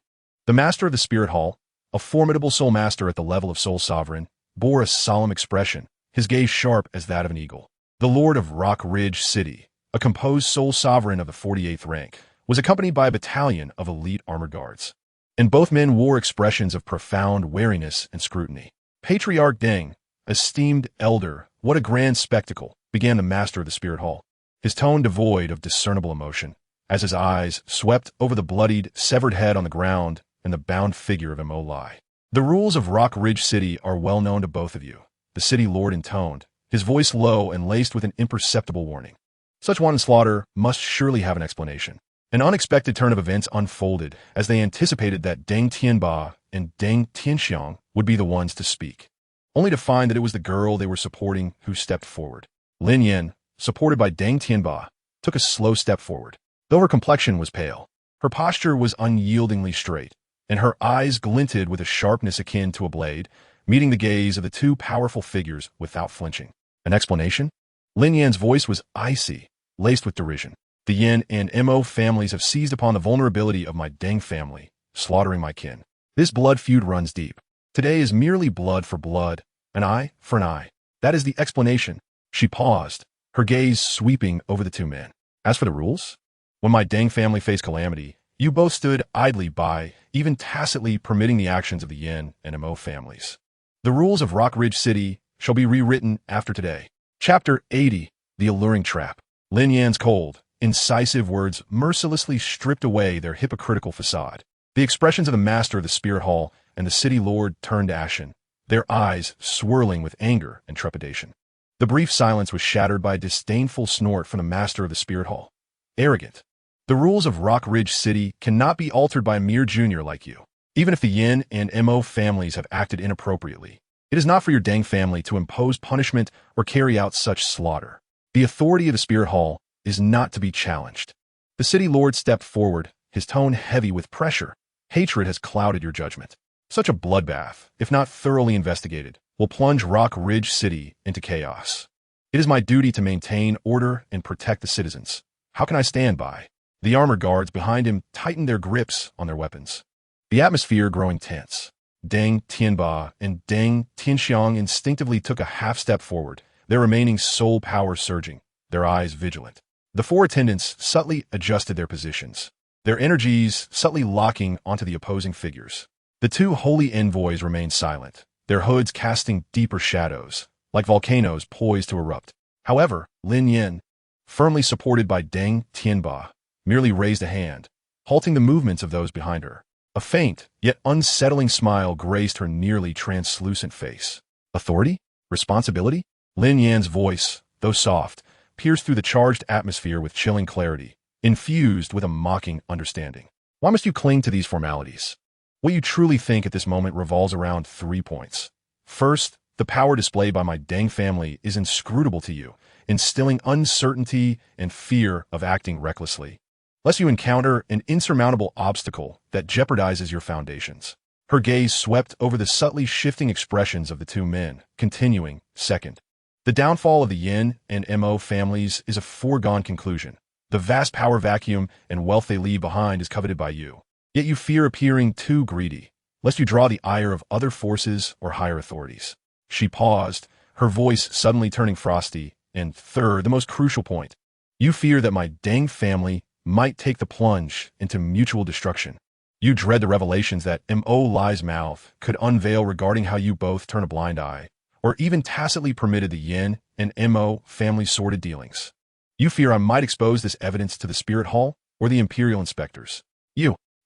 The master of the Spirit Hall, a formidable soul master at the level of Soul Sovereign, bore a solemn expression, his gaze sharp as that of an eagle. The Lord of Rock Ridge City, a composed Soul Sovereign of the 48th rank, was accompanied by a battalion of elite armored guards, and both men wore expressions of profound wariness and scrutiny. Patriarch Deng, esteemed elder, what a grand spectacle, began the master of the Spirit Hall, his tone devoid of discernible emotion. as his eyes swept over the bloodied, severed head on the ground and the bound figure of Mo Lai. The rules of Rock Ridge City are well known to both of you, the city lord intoned, his voice low and laced with an imperceptible warning. Such wanton slaughter must surely have an explanation. An unexpected turn of events unfolded as they anticipated that Deng Tianba and Deng Tianxiang would be the ones to speak, only to find that it was the girl they were supporting who stepped forward. Lin Yan, supported by Deng Tianba, took a slow step forward. Though her complexion was pale, her posture was unyieldingly straight, and her eyes glinted with a sharpness akin to a blade, meeting the gaze of the two powerful figures without flinching. An explanation? Lin Yan's voice was icy, laced with derision. The Yin and Mo families have seized upon the vulnerability of my Deng family, slaughtering my kin. This blood feud runs deep. Today is merely blood for blood, an eye for an eye. That is the explanation. She paused, her gaze sweeping over the two men. As for the rules? When my Deng family faced calamity, you both stood idly by, even tacitly permitting the actions of the Yin and Mo families. The rules of Rock Ridge City shall be rewritten after today. Chapter 80, The Alluring Trap. Lin Yan's cold, incisive words mercilessly stripped away their hypocritical facade. The expressions of the master of the spirit hall and the city lord turned ashen, their eyes swirling with anger and trepidation. The brief silence was shattered by a disdainful snort from the master of the spirit hall. Arrogant. The rules of Rock Ridge City cannot be altered by a mere junior like you. Even if the Yin and Mo families have acted inappropriately, it is not for your Deng family to impose punishment or carry out such slaughter. The authority of the spirit hall is not to be challenged. The city lord stepped forward, his tone heavy with pressure. Hatred has clouded your judgment. Such a bloodbath, if not thoroughly investigated, will plunge Rock Ridge City into chaos. It is my duty to maintain order and protect the citizens. How can I stand by? The armor guards behind him tightened their grips on their weapons. The atmosphere growing tense. Deng Tianba and Deng Tianxiang instinctively took a half-step forward, their remaining soul power surging, their eyes vigilant. The four attendants subtly adjusted their positions, their energies subtly locking onto the opposing figures. The two holy envoys remained silent, their hoods casting deeper shadows, like volcanoes poised to erupt. However, Lin Yan, firmly supported by Deng Tianba, merely raised a hand, halting the movements of those behind her. A faint, yet unsettling smile graced her nearly translucent face. Authority? Responsibility? Lin Yan's voice, though soft, pierced through the charged atmosphere with chilling clarity, infused with a mocking understanding. Why must you cling to these formalities? What you truly think at this moment revolves around 3 points. First, the power displayed by my Deng family is inscrutable to you, instilling uncertainty and fear of acting recklessly, lest you encounter an insurmountable obstacle that jeopardizes your foundations. Her gaze swept over the subtly shifting expressions of the two men, continuing, second. The downfall of the Yin and Mo families is a foregone conclusion. The vast power vacuum and wealth they leave behind is coveted by you. Yet you fear appearing too greedy, lest you draw the ire of other forces or higher authorities. She paused, her voice suddenly turning frosty, and third, the most crucial point. You fear that my Deng family might take the plunge into mutual destruction. You dread the revelations that Mo Lai's mouth could unveil regarding how you both turn a blind eye, or even tacitly permitted the Yin and Mo family's sordid dealings. You fear I might expose this evidence to the Spirit Hall or the Imperial inspectors.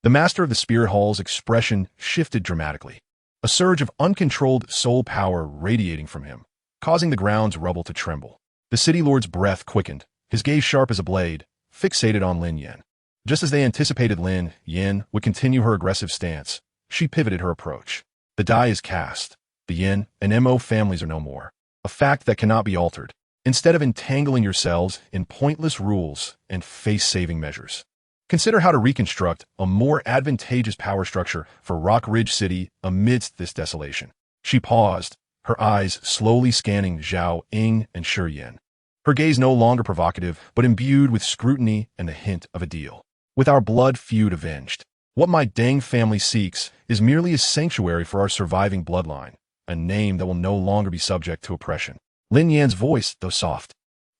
The master of the Spirit Hall's expression shifted dramatically, a surge of uncontrolled soul power radiating from him, causing the ground's rubble to tremble. The city lord's breath quickened, his gaze sharp as a blade, fixated on Lin Yan. Just as they anticipated Lin Yan would continue her aggressive stance, she pivoted her approach. The die is cast. The Yin and Mo families are no more, a fact that cannot be altered. Instead of entangling yourselves in pointless rules and face-saving measures, consider how to reconstruct a more advantageous power structure for Rock Ridge City amidst this desolation. She paused, her eyes slowly scanning Zhao Ying and Shi Yan. Her gaze no longer provocative, but imbued with scrutiny and the hint of a deal. With our blood feud avenged, what my Deng family seeks is merely a sanctuary for our surviving bloodline, a name that will no longer be subject to oppression. Lin Yan's voice, though soft,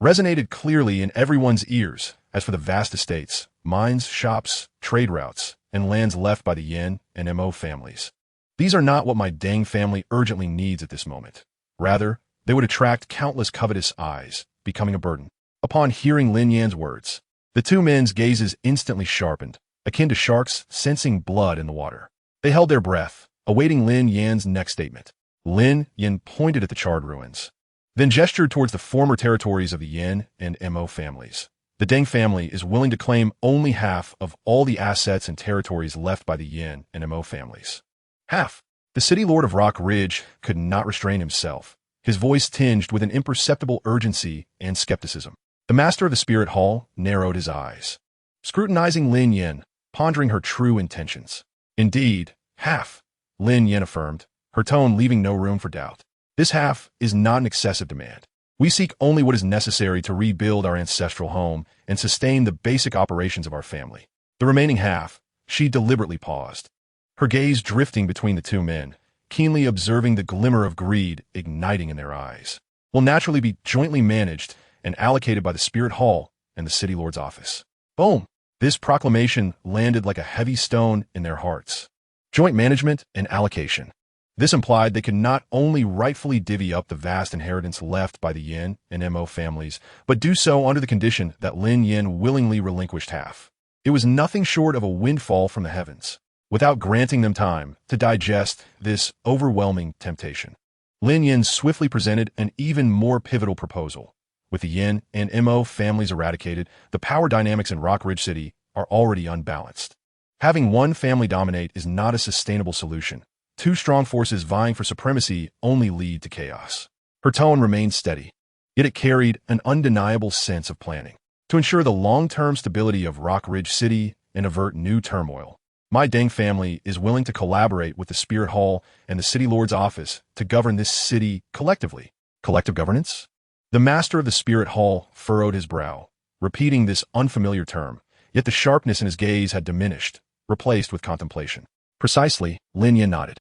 resonated clearly in everyone's ears. As for the vast estates, mines, shops, trade routes, and lands left by the Yin and Mo families, these are not what my Deng family urgently needs at this moment. Rather, they would attract countless covetous eyes, becoming a burden. Upon hearing Lin Yan's words, The two men's gazes instantly sharpened, akin to sharks sensing blood in the water. They held their breath, awaiting Lin Yan's next statement. Lin Yan pointed at the charred ruins, then gestured towards the former territories of the Yin and Mo families. The Deng family is willing to claim only half of all the assets and territories left by the Yin and Mo families. Half. The city lord of Rock Ridge could not restrain himself, his voice tinged with an imperceptible urgency and skepticism. The master of the spirit hall narrowed his eyes, scrutinizing Lin Yan, pondering her true intentions. Indeed, half, Lin Yan affirmed, her tone leaving no room for doubt. This half is not an excessive demand. We seek only what is necessary to rebuild our ancestral home and sustain the basic operations of our family. The remaining half, she deliberately paused, her gaze drifting between the two men, keenly observing the glimmer of greed igniting in their eyes, will naturally be jointly managed and allocated by the Spirit Hall and the City Lord's office. Boom! This proclamation landed like a heavy stone in their hearts. Joint management and allocation. This implied they could not only rightfully divvy up the vast inheritance left by the Yin and Mo families, but do so under the condition that Lin Yan willingly relinquished half. It was nothing short of a windfall from the heavens. Without granting them time to digest this overwhelming temptation, Lin Yan swiftly presented an even more pivotal proposal. With the Yin and Mo families eradicated, the power dynamics in Rock Ridge City are already unbalanced. Having one family dominate is not a sustainable solution. Two strong forces vying for supremacy only lead to chaos. Her tone remained steady, yet it carried an undeniable sense of planning. To ensure the long-term stability of Rock Ridge City and avert new turmoil, my Deng family is willing to collaborate with the Spirit Hall and the City Lord's office to govern this city collectively. Collective governance? The master of the Spirit Hall furrowed his brow, repeating this unfamiliar term, yet the sharpness in his gaze had diminished, replaced with contemplation. Precisely, Lin Yan nodded.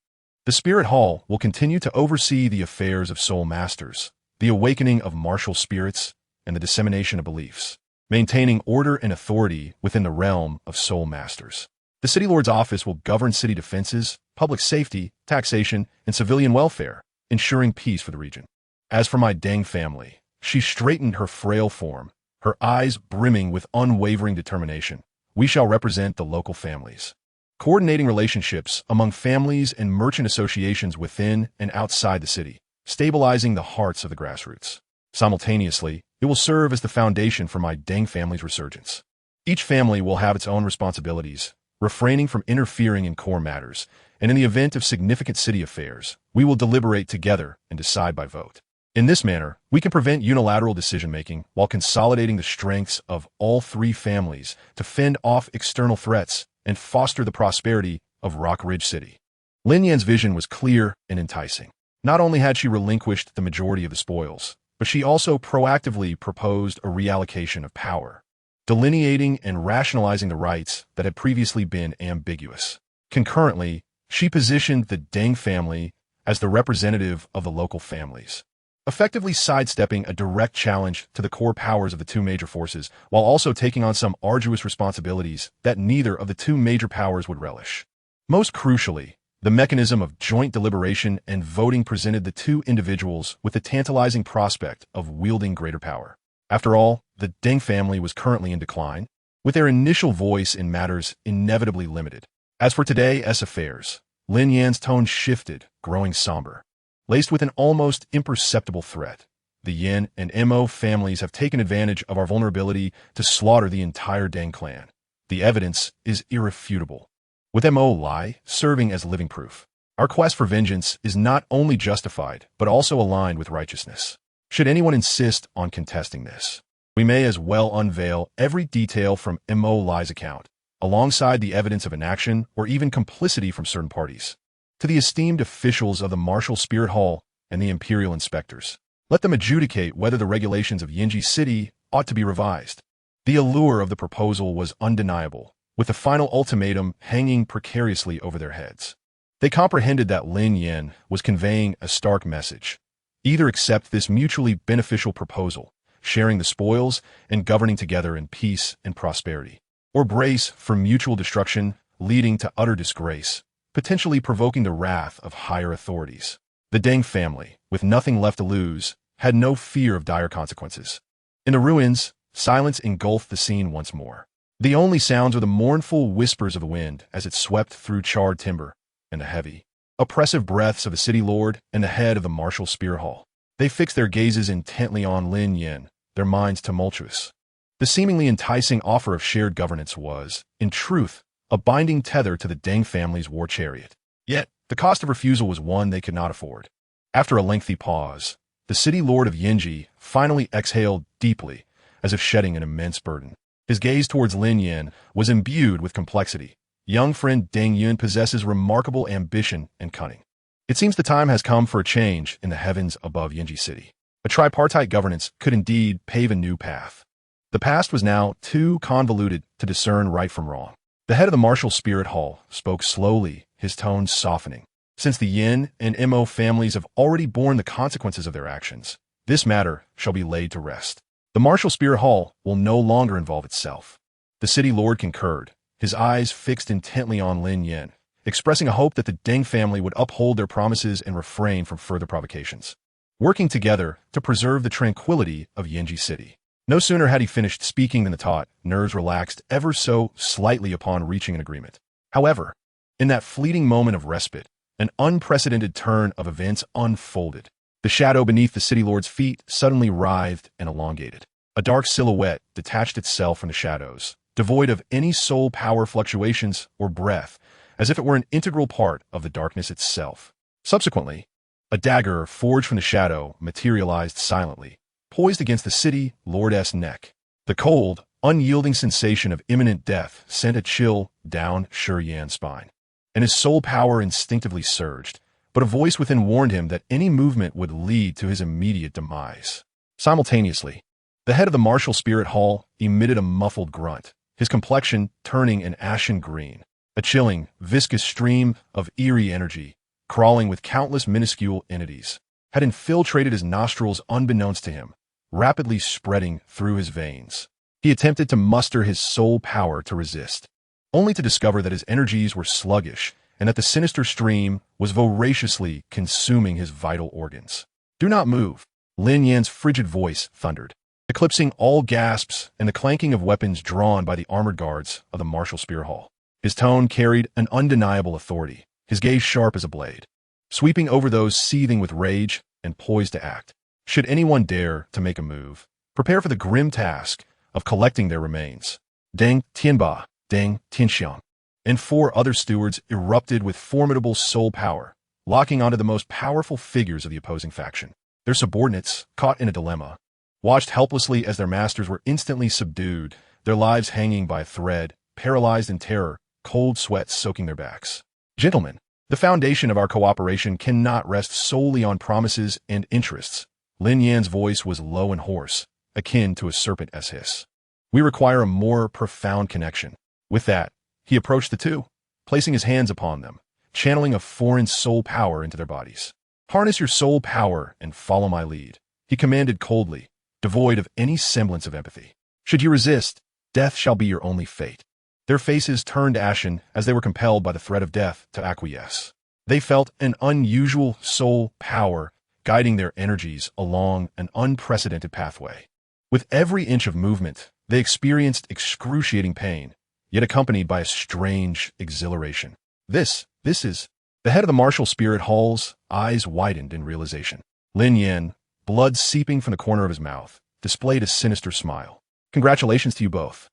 The Spirit Hall will continue to oversee the affairs of soul masters, the awakening of martial spirits, and the dissemination of beliefs, maintaining order and authority within the realm of soul masters. The City Lord's office will govern city defenses, public safety, taxation, and civilian welfare, ensuring peace for the region. As for my Deng family, she straightened her frail form, her eyes brimming with unwavering determination. We shall represent the local families, coordinating relationships among families and merchant associations within and outside the city, stabilizing the hearts of the grassroots. Simultaneously, it will serve as the foundation for my Deng family's resurgence. Each family will have its own responsibilities, refraining from interfering in core matters, and in the event of significant city affairs, we will deliberate together and decide by vote. In this manner, we can prevent unilateral decision-making while consolidating the strengths of all three families to fend off external threats and foster the prosperity of Rock Ridge City. Lin Yan's vision was clear and enticing. Not only had she relinquished the majority of the spoils, but she also proactively proposed a reallocation of power, delineating and rationalizing the rights that had previously been ambiguous. Concurrently, she positioned the Deng family as the representative of the local families, effectively sidestepping a direct challenge to the core powers of the two major forces, while also taking on some arduous responsibilities that neither of the two major powers would relish. Most crucially, the mechanism of joint deliberation and voting presented the two individuals with the tantalizing prospect of wielding greater power. After all, the Deng family was currently in decline, with their initial voice in matters inevitably limited. As for today's affairs, Lin Yan's tone shifted, growing somber. Laced with an almost imperceptible threat, the Yin and Mo families have taken advantage of our vulnerability to slaughter the entire Deng clan. The evidence is irrefutable, with Mo Lai serving as living proof. Our quest for vengeance is not only justified, but also aligned with righteousness. Should anyone insist on contesting this, we may as well unveil every detail from Mo Lai's account, alongside the evidence of inaction or even complicity from certain parties. To the esteemed officials of the Martial Spirit Hall and the Imperial Inspectors, let them adjudicate whether the regulations of Yinji City ought to be revised. The allure of the proposal was undeniable, with the final ultimatum hanging precariously over their heads. They comprehended that Lin Yan was conveying a stark message. Either accept this mutually beneficial proposal, sharing the spoils and governing together in peace and prosperity, or brace for mutual destruction, leading to utter disgrace, potentially provoking the wrath of higher authorities. The Deng family, with nothing left to lose, had no fear of dire consequences. In the ruins, silence engulfed the scene once more. The only sounds were the mournful whispers of the wind as it swept through charred timber, and the heavy, oppressive breaths of the city lord and the head of the martial spear hall. They fixed their gazes intently on Lin Yan, their minds tumultuous. The seemingly enticing offer of shared governance was, in truth, a binding tether to the Deng family's war chariot. Yet, the cost of refusal was one they could not afford. After a lengthy pause, the city lord of Yinji finally exhaled deeply, as if shedding an immense burden. His gaze towards Lin Yan was imbued with complexity. Young friend Deng Yun possesses remarkable ambition and cunning. It seems the time has come for a change in the heavens above Yinji City. A tripartite governance could indeed pave a new path. The past was now too convoluted to discern right from wrong. The head of the martial spirit hall spoke slowly, his tone softening. Since the Yin and Mo families have already borne the consequences of their actions, this matter shall be laid to rest. The martial spirit hall will no longer involve itself. The city lord concurred, his eyes fixed intently on Lin Yan, expressing a hope that the Deng family would uphold their promises and refrain from further provocations, working together to preserve the tranquility of Yinji City. No sooner had he finished speaking than the taut nerves relaxed ever so slightly upon reaching an agreement. However, in that fleeting moment of respite, an unprecedented turn of events unfolded. The shadow beneath the city lord's feet suddenly writhed and elongated. A dark silhouette detached itself from the shadows, devoid of any soul power fluctuations or breath, as if it were an integral part of the darkness itself. Subsequently, a dagger forged from the shadow materialized silently, poised against the city lord's neck. The cold, unyielding sensation of imminent death sent a chill down Shi Yan's spine, and his soul power instinctively surged, but a voice within warned him that any movement would lead to his immediate demise. Simultaneously, the head of the martial spirit hall emitted a muffled grunt, his complexion turning an ashen green. A chilling, viscous stream of eerie energy, crawling with countless minuscule entities, had infiltrated his nostrils unbeknownst to him, rapidly spreading through his veins. He attempted to muster his soul power to resist, only to discover that his energies were sluggish and that the sinister stream was voraciously consuming his vital organs. "Do not move," Lin Yan's frigid voice thundered, eclipsing all gasps and the clanking of weapons drawn by the armored guards of the martial spear hall. His tone carried an undeniable authority, his gaze sharp as a blade, sweeping over those seething with rage and poised to act. Should anyone dare to make a move, prepare for the grim task of collecting their remains. Deng Tianba, Deng Tianxiang, and 4 other stewards erupted with formidable soul power, locking onto the most powerful figures of the opposing faction. Their subordinates, caught in a dilemma, watched helplessly as their masters were instantly subdued, their lives hanging by a thread, paralyzed in terror, cold sweat soaking their backs. "Gentlemen, the foundation of our cooperation cannot rest solely on promises and interests." Lin Yan's voice was low and hoarse, akin to a serpent's hiss. "We require a more profound connection." With that, he approached the two, placing his hands upon them, channeling a foreign soul power into their bodies. "Harness your soul power and follow my lead," he commanded coldly, devoid of any semblance of empathy. "Should you resist, death shall be your only fate." Their faces turned ashen as they were compelled by the threat of death to acquiesce. They felt an unusual soul power guiding their energies along an unprecedented pathway. With every inch of movement, they experienced excruciating pain, yet accompanied by a strange exhilaration. This is... The head of the martial spirit hall's eyes widened in realization. Lin Yan, blood seeping from the corner of his mouth, displayed a sinister smile. "Congratulations to you both.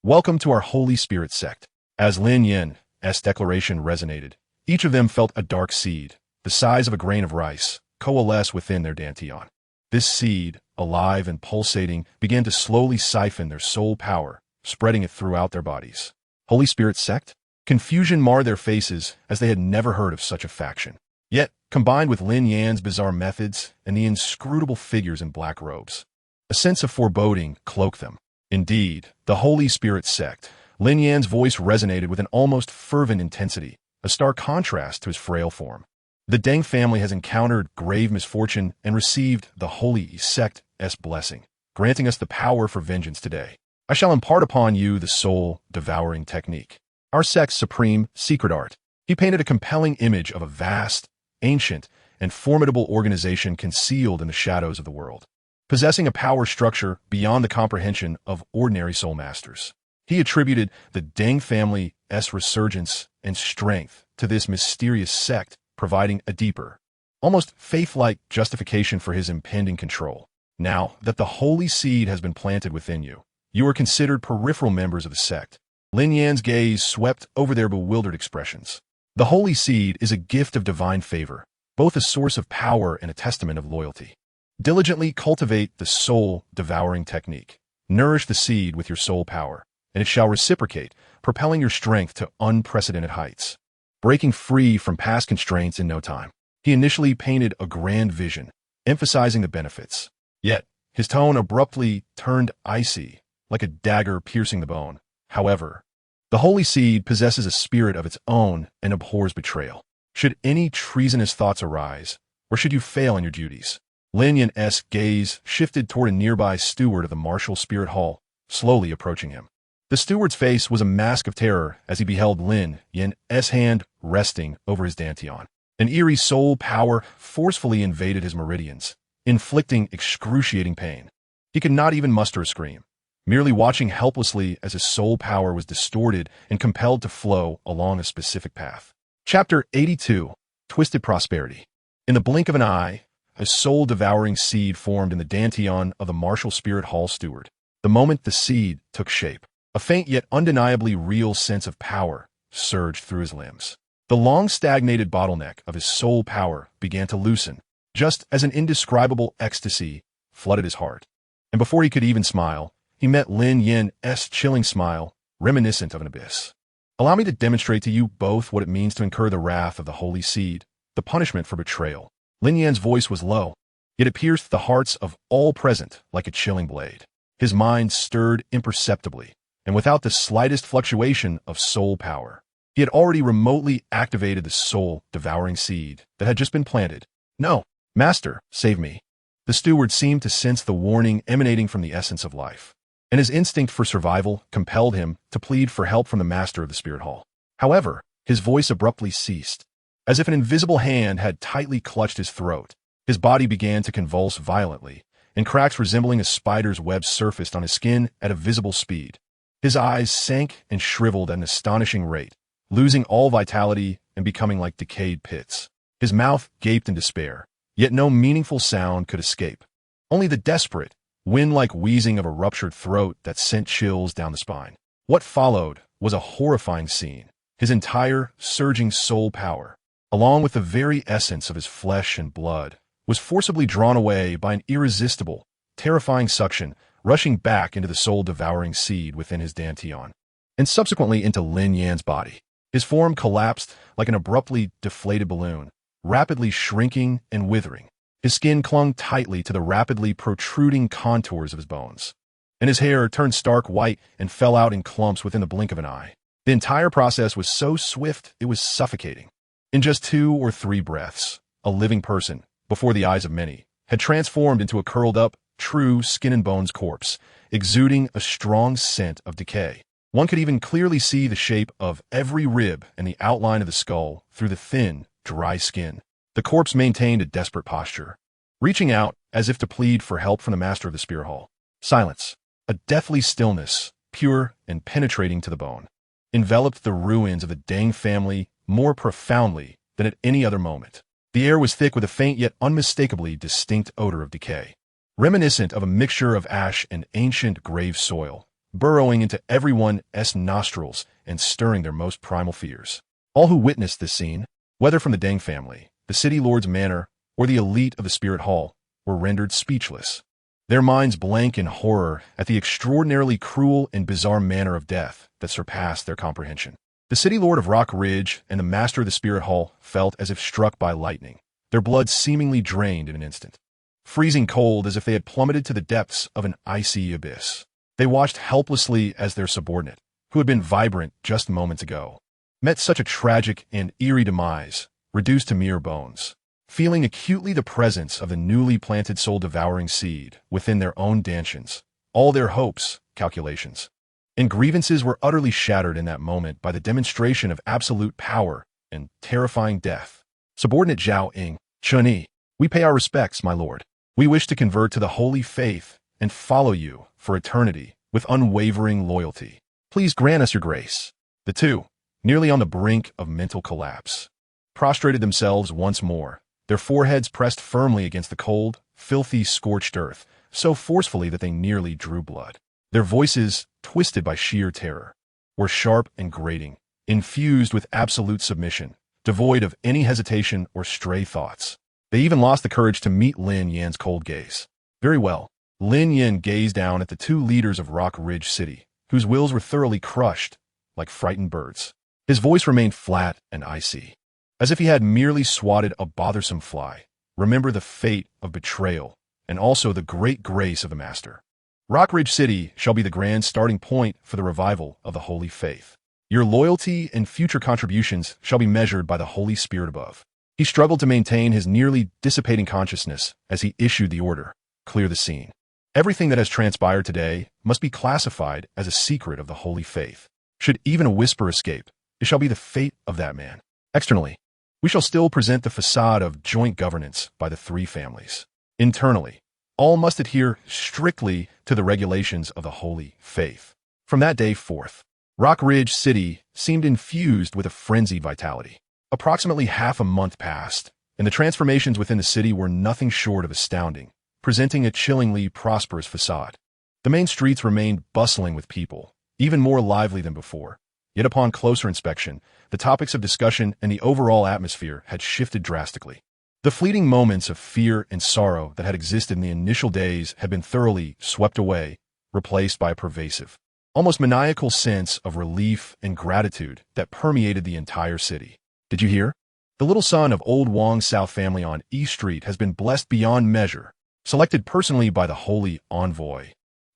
Welcome to our Holy Spirit sect." As Lin Yan's declaration resonated, each of them felt a dark seed, the size of a grain of rice, coalesce within their dantian. This seed, alive and pulsating, began to slowly siphon their soul power, spreading it throughout their bodies. Holy Spirit sect? Confusion marred their faces as they had never heard of such a faction. Yet, combined with Lin Yan's bizarre methods and the inscrutable figures in black robes, a sense of foreboding cloaked them. Indeed, the Holy Spirit sect. Lin Yan's voice resonated with an almost fervent intensity, a stark contrast to his frail form. "The Deng family has encountered grave misfortune and received the Holy Sect's blessing, granting us the power for vengeance today. I shall impart upon you the soul-devouring technique, our sect's supreme secret art." He painted a compelling image of a vast, ancient, and formidable organization concealed in the shadows of the world. possessing a power structure beyond the comprehension of ordinary soul masters. He attributed the Deng family's resurgence and strength to this mysterious sect, providing a deeper, almost faith-like justification for his impending control. Now that the holy seed has been planted within you, you are considered peripheral members of the sect. Lin Yan's gaze swept over their bewildered expressions. The holy seed is a gift of divine favor, both a source of power and a testament of loyalty. Diligently cultivate the soul-devouring technique. Nourish the seed with your soul power, and it shall reciprocate, propelling your strength to unprecedented heights. Breaking free from past constraints in no time, he initially painted a grand vision, emphasizing the benefits. Yet, his tone abruptly turned icy, like a dagger piercing the bone. However, the holy seed possesses a spirit of its own and abhors betrayal. Should any treasonous thoughts arise, or should you fail in your duties? Lin Yan's gaze shifted toward a nearby steward of the martial spirit hall, slowly approaching him. The steward's face was a mask of terror as he beheld Lin Yan's hand resting over his dantian. An eerie soul power forcefully invaded his meridians, inflicting excruciating pain. He could not even muster a scream, merely watching helplessly as his soul power was distorted and compelled to flow along a specific path. Chapter 82, Twisted Prosperity. In the blink of an eye, a soul-devouring seed formed in the dantian of the martial spirit hall steward. The moment the seed took shape, a faint yet undeniably real sense of power surged through his limbs. The long-stagnated bottleneck of his soul power began to loosen, just as an indescribable ecstasy flooded his heart. And before he could even smile, he met Lin Yan's chilling smile, reminiscent of an abyss. Allow me to demonstrate to you both what it means to incur the wrath of the holy seed, the punishment for betrayal. Lin Yan's voice was low, yet it pierced the hearts of all present like a chilling blade. His mind stirred imperceptibly, and without the slightest fluctuation of soul power. He had already remotely activated the soul-devouring seed that had just been planted. No, Master, save me. The steward seemed to sense the warning emanating from the essence of life, and his instinct for survival compelled him to plead for help from the master of the spirit hall. However, his voice abruptly ceased. As if an invisible hand had tightly clutched his throat, his body began to convulse violently, and cracks resembling a spider's web surfaced on his skin at a visible speed. His eyes sank and shriveled at an astonishing rate, losing all vitality and becoming like decayed pits. His mouth gaped in despair, yet no meaningful sound could escape. Only the desperate, wind-like wheezing of a ruptured throat that sent chills down the spine. What followed was a horrifying scene. His entire, surging soul power, along with the very essence of his flesh and blood, was forcibly drawn away by an irresistible, terrifying suction, rushing back into the soul-devouring seed within his dantian, and subsequently into Lin Yan's body. His form collapsed like an abruptly deflated balloon, rapidly shrinking and withering. His skin clung tightly to the rapidly protruding contours of his bones, and his hair turned stark white and fell out in clumps within the blink of an eye. The entire process was so swift it was suffocating. In just 2 or 3 breaths, a living person, before the eyes of many, had transformed into a curled-up, true skin-and-bones corpse, exuding a strong scent of decay. One could even clearly see the shape of every rib and the outline of the skull through the thin, dry skin. The corpse maintained a desperate posture, reaching out as if to plead for help from the master of the spirit hall. Silence, a deathly stillness, pure and penetrating to the bone, enveloped the ruins of the Deng family more profoundly than at any other moment. The air was thick with a faint yet unmistakably distinct odor of decay, reminiscent of a mixture of ash and ancient grave soil, burrowing into everyone's nostrils and stirring their most primal fears. All who witnessed this scene, whether from the Deng family, the city lord's manor, or the elite of the spirit hall, were rendered speechless, their minds blank in horror at the extraordinarily cruel and bizarre manner of death that surpassed their comprehension. The city lord of Rock Ridge and the master of the spirit hall felt as if struck by lightning, their blood seemingly drained in an instant. Freezing cold as if they had plummeted to the depths of an icy abyss. They watched helplessly as their subordinate, who had been vibrant just moments ago, met such a tragic and eerie demise, reduced to mere bones. Feeling acutely the presence of the newly planted soul-devouring seed within their own dantians, all their hopes, calculations, and grievances were utterly shattered in that moment by the demonstration of absolute power and terrifying death. Subordinate Zhao Ying, Chun-Yi, we pay our respects, my lord. We wish to convert to the holy faith and follow you for eternity with unwavering loyalty. Please grant us your grace. The two, nearly on the brink of mental collapse, prostrated themselves once more, their foreheads pressed firmly against the cold, filthy, scorched earth, so forcefully that they nearly drew blood. Their voices, twisted by sheer terror, were sharp and grating, infused with absolute submission, devoid of any hesitation or stray thoughts. They even lost the courage to meet Lin Yan's cold gaze. Very well. Lin Yan gazed down at the two leaders of Rock Ridge City, whose wills were thoroughly crushed, like frightened birds. His voice remained flat and icy, as if he had merely swatted a bothersome fly. Remember the fate of betrayal, and also the great grace of the Master. Rock Ridge City shall be the grand starting point for the revival of the Holy Faith. Your loyalty and future contributions shall be measured by the Holy Spirit above. He struggled to maintain his nearly dissipating consciousness as he issued the order, clear the scene. Everything that has transpired today must be classified as a secret of the Holy Faith. Should even a whisper escape, it shall be the fate of that man. Externally, we shall still present the facade of joint governance by the three families. Internally, all must adhere strictly to the regulations of the Holy Faith. From that day forth, Rock Ridge City seemed infused with a frenzied vitality. Approximately half a month passed, and the transformations within the city were nothing short of astounding, presenting a chillingly prosperous facade. The main streets remained bustling with people, even more lively than before. Yet upon closer inspection, the topics of discussion and the overall atmosphere had shifted drastically. The fleeting moments of fear and sorrow that had existed in the initial days had been thoroughly swept away, replaced by a pervasive, almost maniacal sense of relief and gratitude that permeated the entire city. Did you hear? The little son of old Wang's South family on East Street has been blessed beyond measure, selected personally by the Holy Envoy.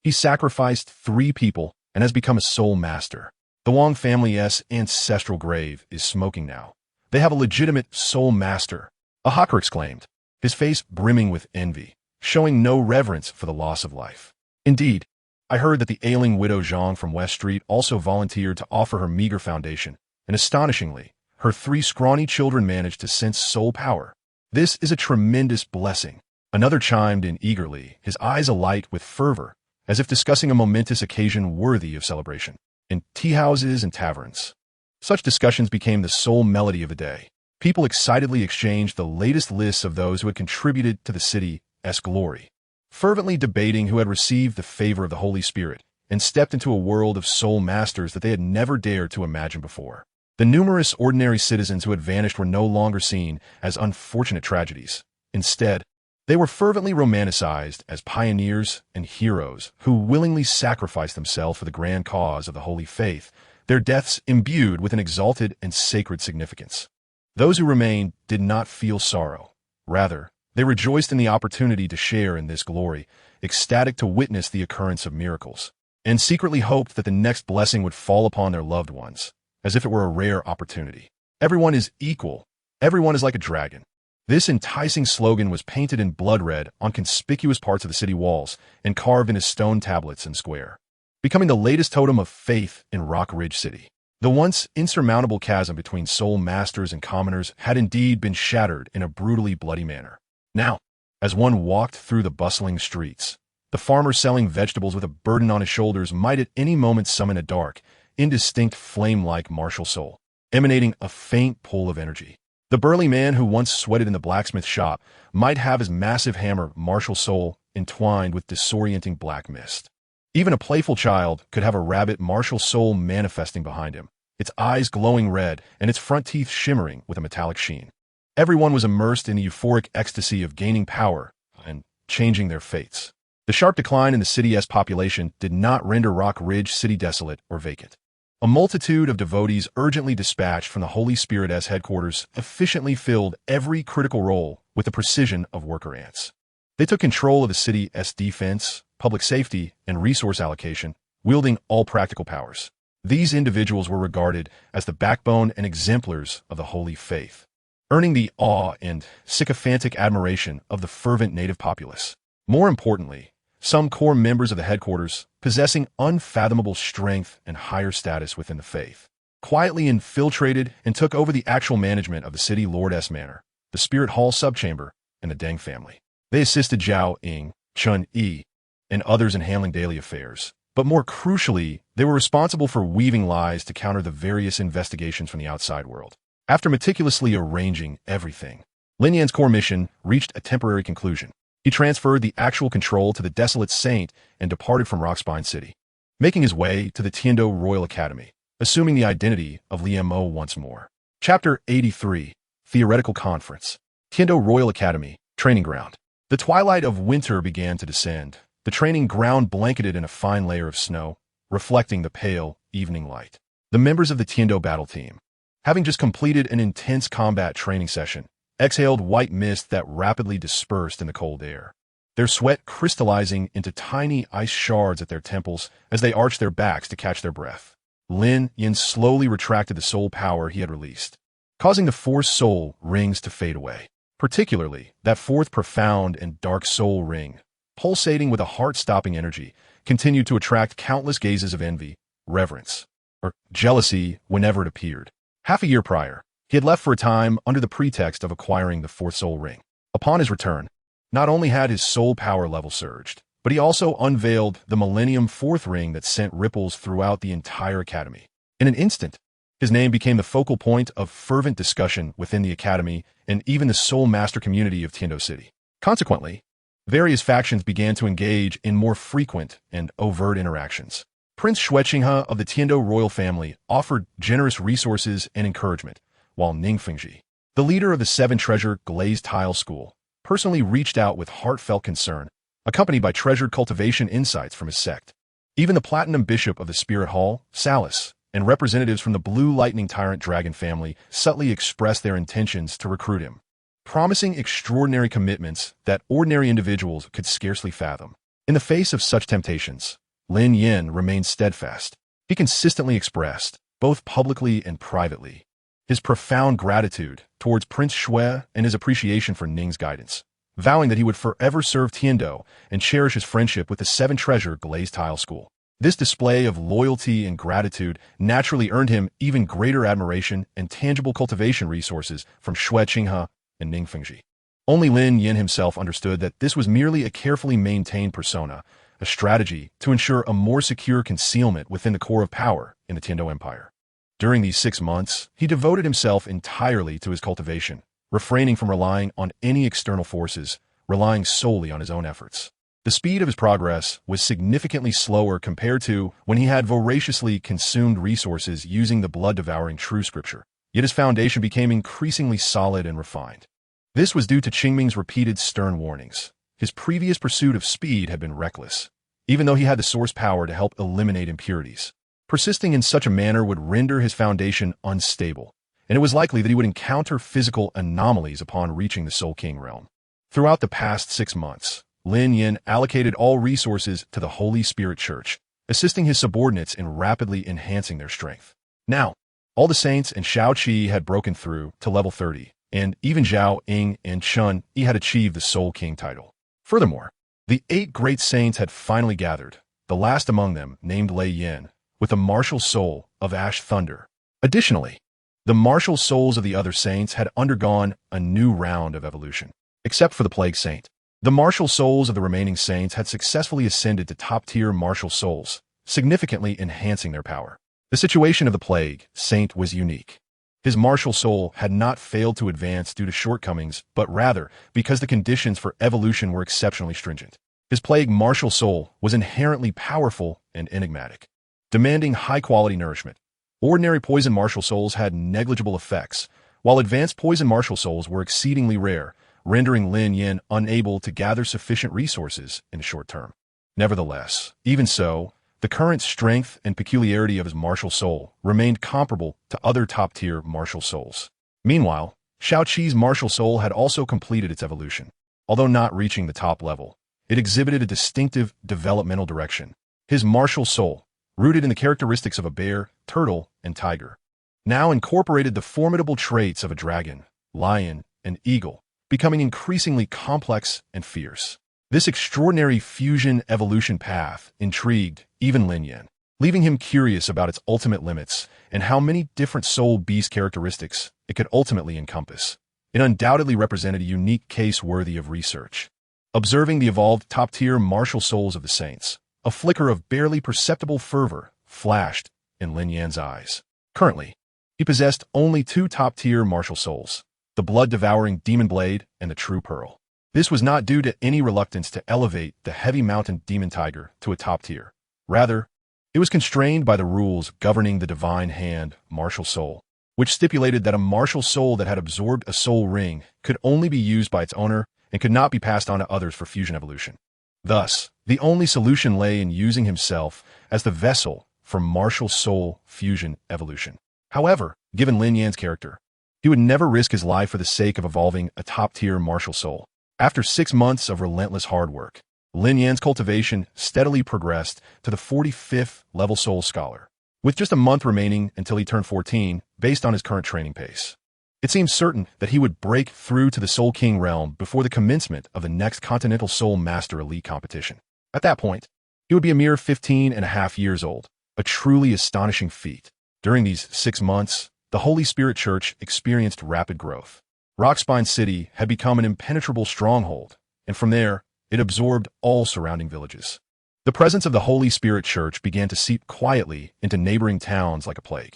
He sacrificed 3 people and has become a soul master. The Wang family's ancestral grave is smoking now. They have a legitimate soul master, a hawker exclaimed, his face brimming with envy, showing no reverence for the loss of life. Indeed, I heard that the ailing widow Zhang from West Street also volunteered to offer her meager foundation, and astonishingly, her 3 scrawny children managed to sense soul power. This is a tremendous blessing. Another chimed in eagerly, his eyes alight with fervor, as if discussing a momentous occasion worthy of celebration. In tea houses and taverns, such discussions became the sole melody of the day. People excitedly exchanged the latest lists of those who had contributed to the city's glory, fervently debating who had received the favor of the Holy Spirit and stepped into a world of soul masters that they had never dared to imagine before. The numerous ordinary citizens who had vanished were no longer seen as unfortunate tragedies. Instead, they were fervently romanticized as pioneers and heroes who willingly sacrificed themselves for the grand cause of the Holy Faith, their deaths imbued with an exalted and sacred significance. Those who remained did not feel sorrow. Rather, they rejoiced in the opportunity to share in this glory, ecstatic to witness the occurrence of miracles, and secretly hoped that the next blessing would fall upon their loved ones, as if it were a rare opportunity. Everyone is equal. Everyone is like a dragon. This enticing slogan was painted in blood red on conspicuous parts of the city walls and carved into stone tablets and square, becoming the latest totem of faith in Rock Ridge City. The once insurmountable chasm between soul masters and commoners had indeed been shattered in a brutally bloody manner. Now, as one walked through the bustling streets, the farmer selling vegetables with a burden on his shoulders might at any moment summon a dark, indistinct flame-like martial soul, emanating a faint pull of energy. The burly man who once sweated in the blacksmith shop might have his massive hammer martial soul entwined with disorienting black mist. Even a playful child could have a rabbit martial soul manifesting behind him, its eyes glowing red and its front teeth shimmering with a metallic sheen. Everyone was immersed in the euphoric ecstasy of gaining power and changing their fates. The sharp decline in the city's population did not render Rock Ridge City desolate or vacant. A multitude of devotees urgently dispatched from the Holy Spirit's headquarters efficiently filled every critical role with the precision of worker ants. They took control of the city's defense, public safety, and resource allocation, wielding all practical powers. These individuals were regarded as the backbone and exemplars of the Holy Faith, earning the awe and sycophantic admiration of the fervent native populace. More importantly, some core members of the headquarters, possessing unfathomable strength and higher status within the faith, quietly infiltrated and took over the actual management of the city lord's manor, the Spirit Hall subchamber, and the Deng family. They assisted Zhao Ying, Chun Yi, and others in handling daily affairs. But more crucially, they were responsible for weaving lies to counter the various investigations from the outside world. After meticulously arranging everything, Lin Yan's core mission reached a temporary conclusion. He transferred the actual control to the desolate saint and departed from Rockspine City, making his way to the Tiando Royal Academy, assuming the identity of Lian Mo once more. Chapter 83, Theoretical Conference. Tiando Royal Academy, Training Ground. The twilight of winter began to descend, the training ground blanketed in a fine layer of snow, reflecting the pale evening light. The members of the Tiando battle team, having just completed an intense combat training session, exhaled white mist that rapidly dispersed in the cold air, their sweat crystallizing into tiny ice shards at their temples as they arched their backs to catch their breath. Lin Yan slowly retracted the soul power he had released, causing the four soul rings to fade away. Particularly, that fourth profound and dark soul ring, pulsating with a heart-stopping energy, continued to attract countless gazes of envy, reverence, or jealousy whenever it appeared. Half a year prior, he had left for a time under the pretext of acquiring the fourth soul ring. Upon his return, not only had his soul power level surged, but he also unveiled the Millennium Fourth Ring that sent ripples throughout the entire academy. In an instant, his name became the focal point of fervent discussion within the academy and even the soul master community of Tiando City. Consequently, various factions began to engage in more frequent and overt interactions. Prince Xueqinghe of the Tiando royal family offered generous resources and encouragement, while Ningfengji, the leader of the Seven Treasure Glazed Tile School, personally reached out with heartfelt concern, accompanied by treasured cultivation insights from his sect. Even the Platinum Bishop of the Spirit Hall, Salus, and representatives from the Blue Lightning Tyrant Dragon family subtly expressed their intentions to recruit him, promising extraordinary commitments that ordinary individuals could scarcely fathom. In the face of such temptations, Lin Yan remained steadfast. He consistently expressed, both publicly and privately, his profound gratitude towards Prince Xue and his appreciation for Ning's guidance, vowing that he would forever serve Tiando and cherish his friendship with the Seven Treasure Glazed Tile School. This display of loyalty and gratitude naturally earned him even greater admiration and tangible cultivation resources from Xueqinghe and Ningfengji. Only Lin Yan himself understood that this was merely a carefully maintained persona, a strategy to ensure a more secure concealment within the core of power in the Tiando Empire. During these 6 months, he devoted himself entirely to his cultivation, refraining from relying on any external forces, relying solely on his own efforts. The speed of his progress was significantly slower compared to when he had voraciously consumed resources using the blood-devouring true scripture, yet his foundation became increasingly solid and refined. This was due to Qingming's repeated stern warnings. His previous pursuit of speed had been reckless, even though he had the source power to help eliminate impurities. Persisting in such a manner would render his foundation unstable, and it was likely that he would encounter physical anomalies upon reaching the Soul King realm. Throughout the past 6 months, Lin Yan allocated all resources to the Holy Spirit Church, assisting his subordinates in rapidly enhancing their strength. Now, all the saints and Shao Qi had broken through to level 30, and even Zhao Ying and Chun Yi had achieved the Soul King title. Furthermore, the 8 great saints had finally gathered, the last among them, named Lei Yin, with the martial soul of Ash Thunder. Additionally, the martial souls of the other saints had undergone a new round of evolution, except for the Plague Saint. The martial souls of the remaining saints had successfully ascended to top-tier martial souls, significantly enhancing their power. The situation of the Plague Saint was unique. His martial soul had not failed to advance due to shortcomings, but rather because the conditions for evolution were exceptionally stringent. His Plague martial soul was inherently powerful and enigmatic, demanding high-quality nourishment. Ordinary poison martial souls had negligible effects, while advanced poison martial souls were exceedingly rare, rendering Lin Yan unable to gather sufficient resources in the short term. Nevertheless, even so, the current strength and peculiarity of his martial soul remained comparable to other top-tier martial souls. Meanwhile, Shao Qi's martial soul had also completed its evolution. Although not reaching the top level, it exhibited a distinctive developmental direction. His martial soul, rooted in the characteristics of a bear, turtle, and tiger, now incorporated the formidable traits of a dragon, lion, and eagle, becoming increasingly complex and fierce. This extraordinary fusion evolution path intrigued even Lin Yan, leaving him curious about its ultimate limits and how many different soul beast characteristics it could ultimately encompass. It undoubtedly represented a unique case worthy of research. observing the evolved top-tier martial souls of the saints. A flicker of barely perceptible fervor flashed in Lin Yan's eyes. Currently, he possessed only two top-tier martial souls, the blood-devouring Demon Blade and the True Pearl. This was not due to any reluctance to elevate the heavy mountain Demon Tiger to a top tier. Rather, it was constrained by the rules governing the Divine Hand martial soul, which stipulated that a martial soul that had absorbed a soul ring could only be used by its owner and could not be passed on to others for fusion evolution. Thus, the only solution lay in using himself as the vessel for martial soul fusion evolution. However, given Lin Yan's character, he would never risk his life for the sake of evolving a top-tier martial soul. After 6 months of relentless hard work, Lin Yan's cultivation steadily progressed to the 45th level Soul Scholar, with just a month remaining until he turned 14 based on his current training pace. It seemed certain that he would break through to the Soul King realm before the commencement of the next Continental Soul Master Elite competition. At that point, he would be a mere 15 and a half years old, a truly astonishing feat. During these 6 months, the Holy Spirit Church experienced rapid growth. Rockspine City had become an impenetrable stronghold, and from there, it absorbed all surrounding villages. The presence of the Holy Spirit Church began to seep quietly into neighboring towns like a plague.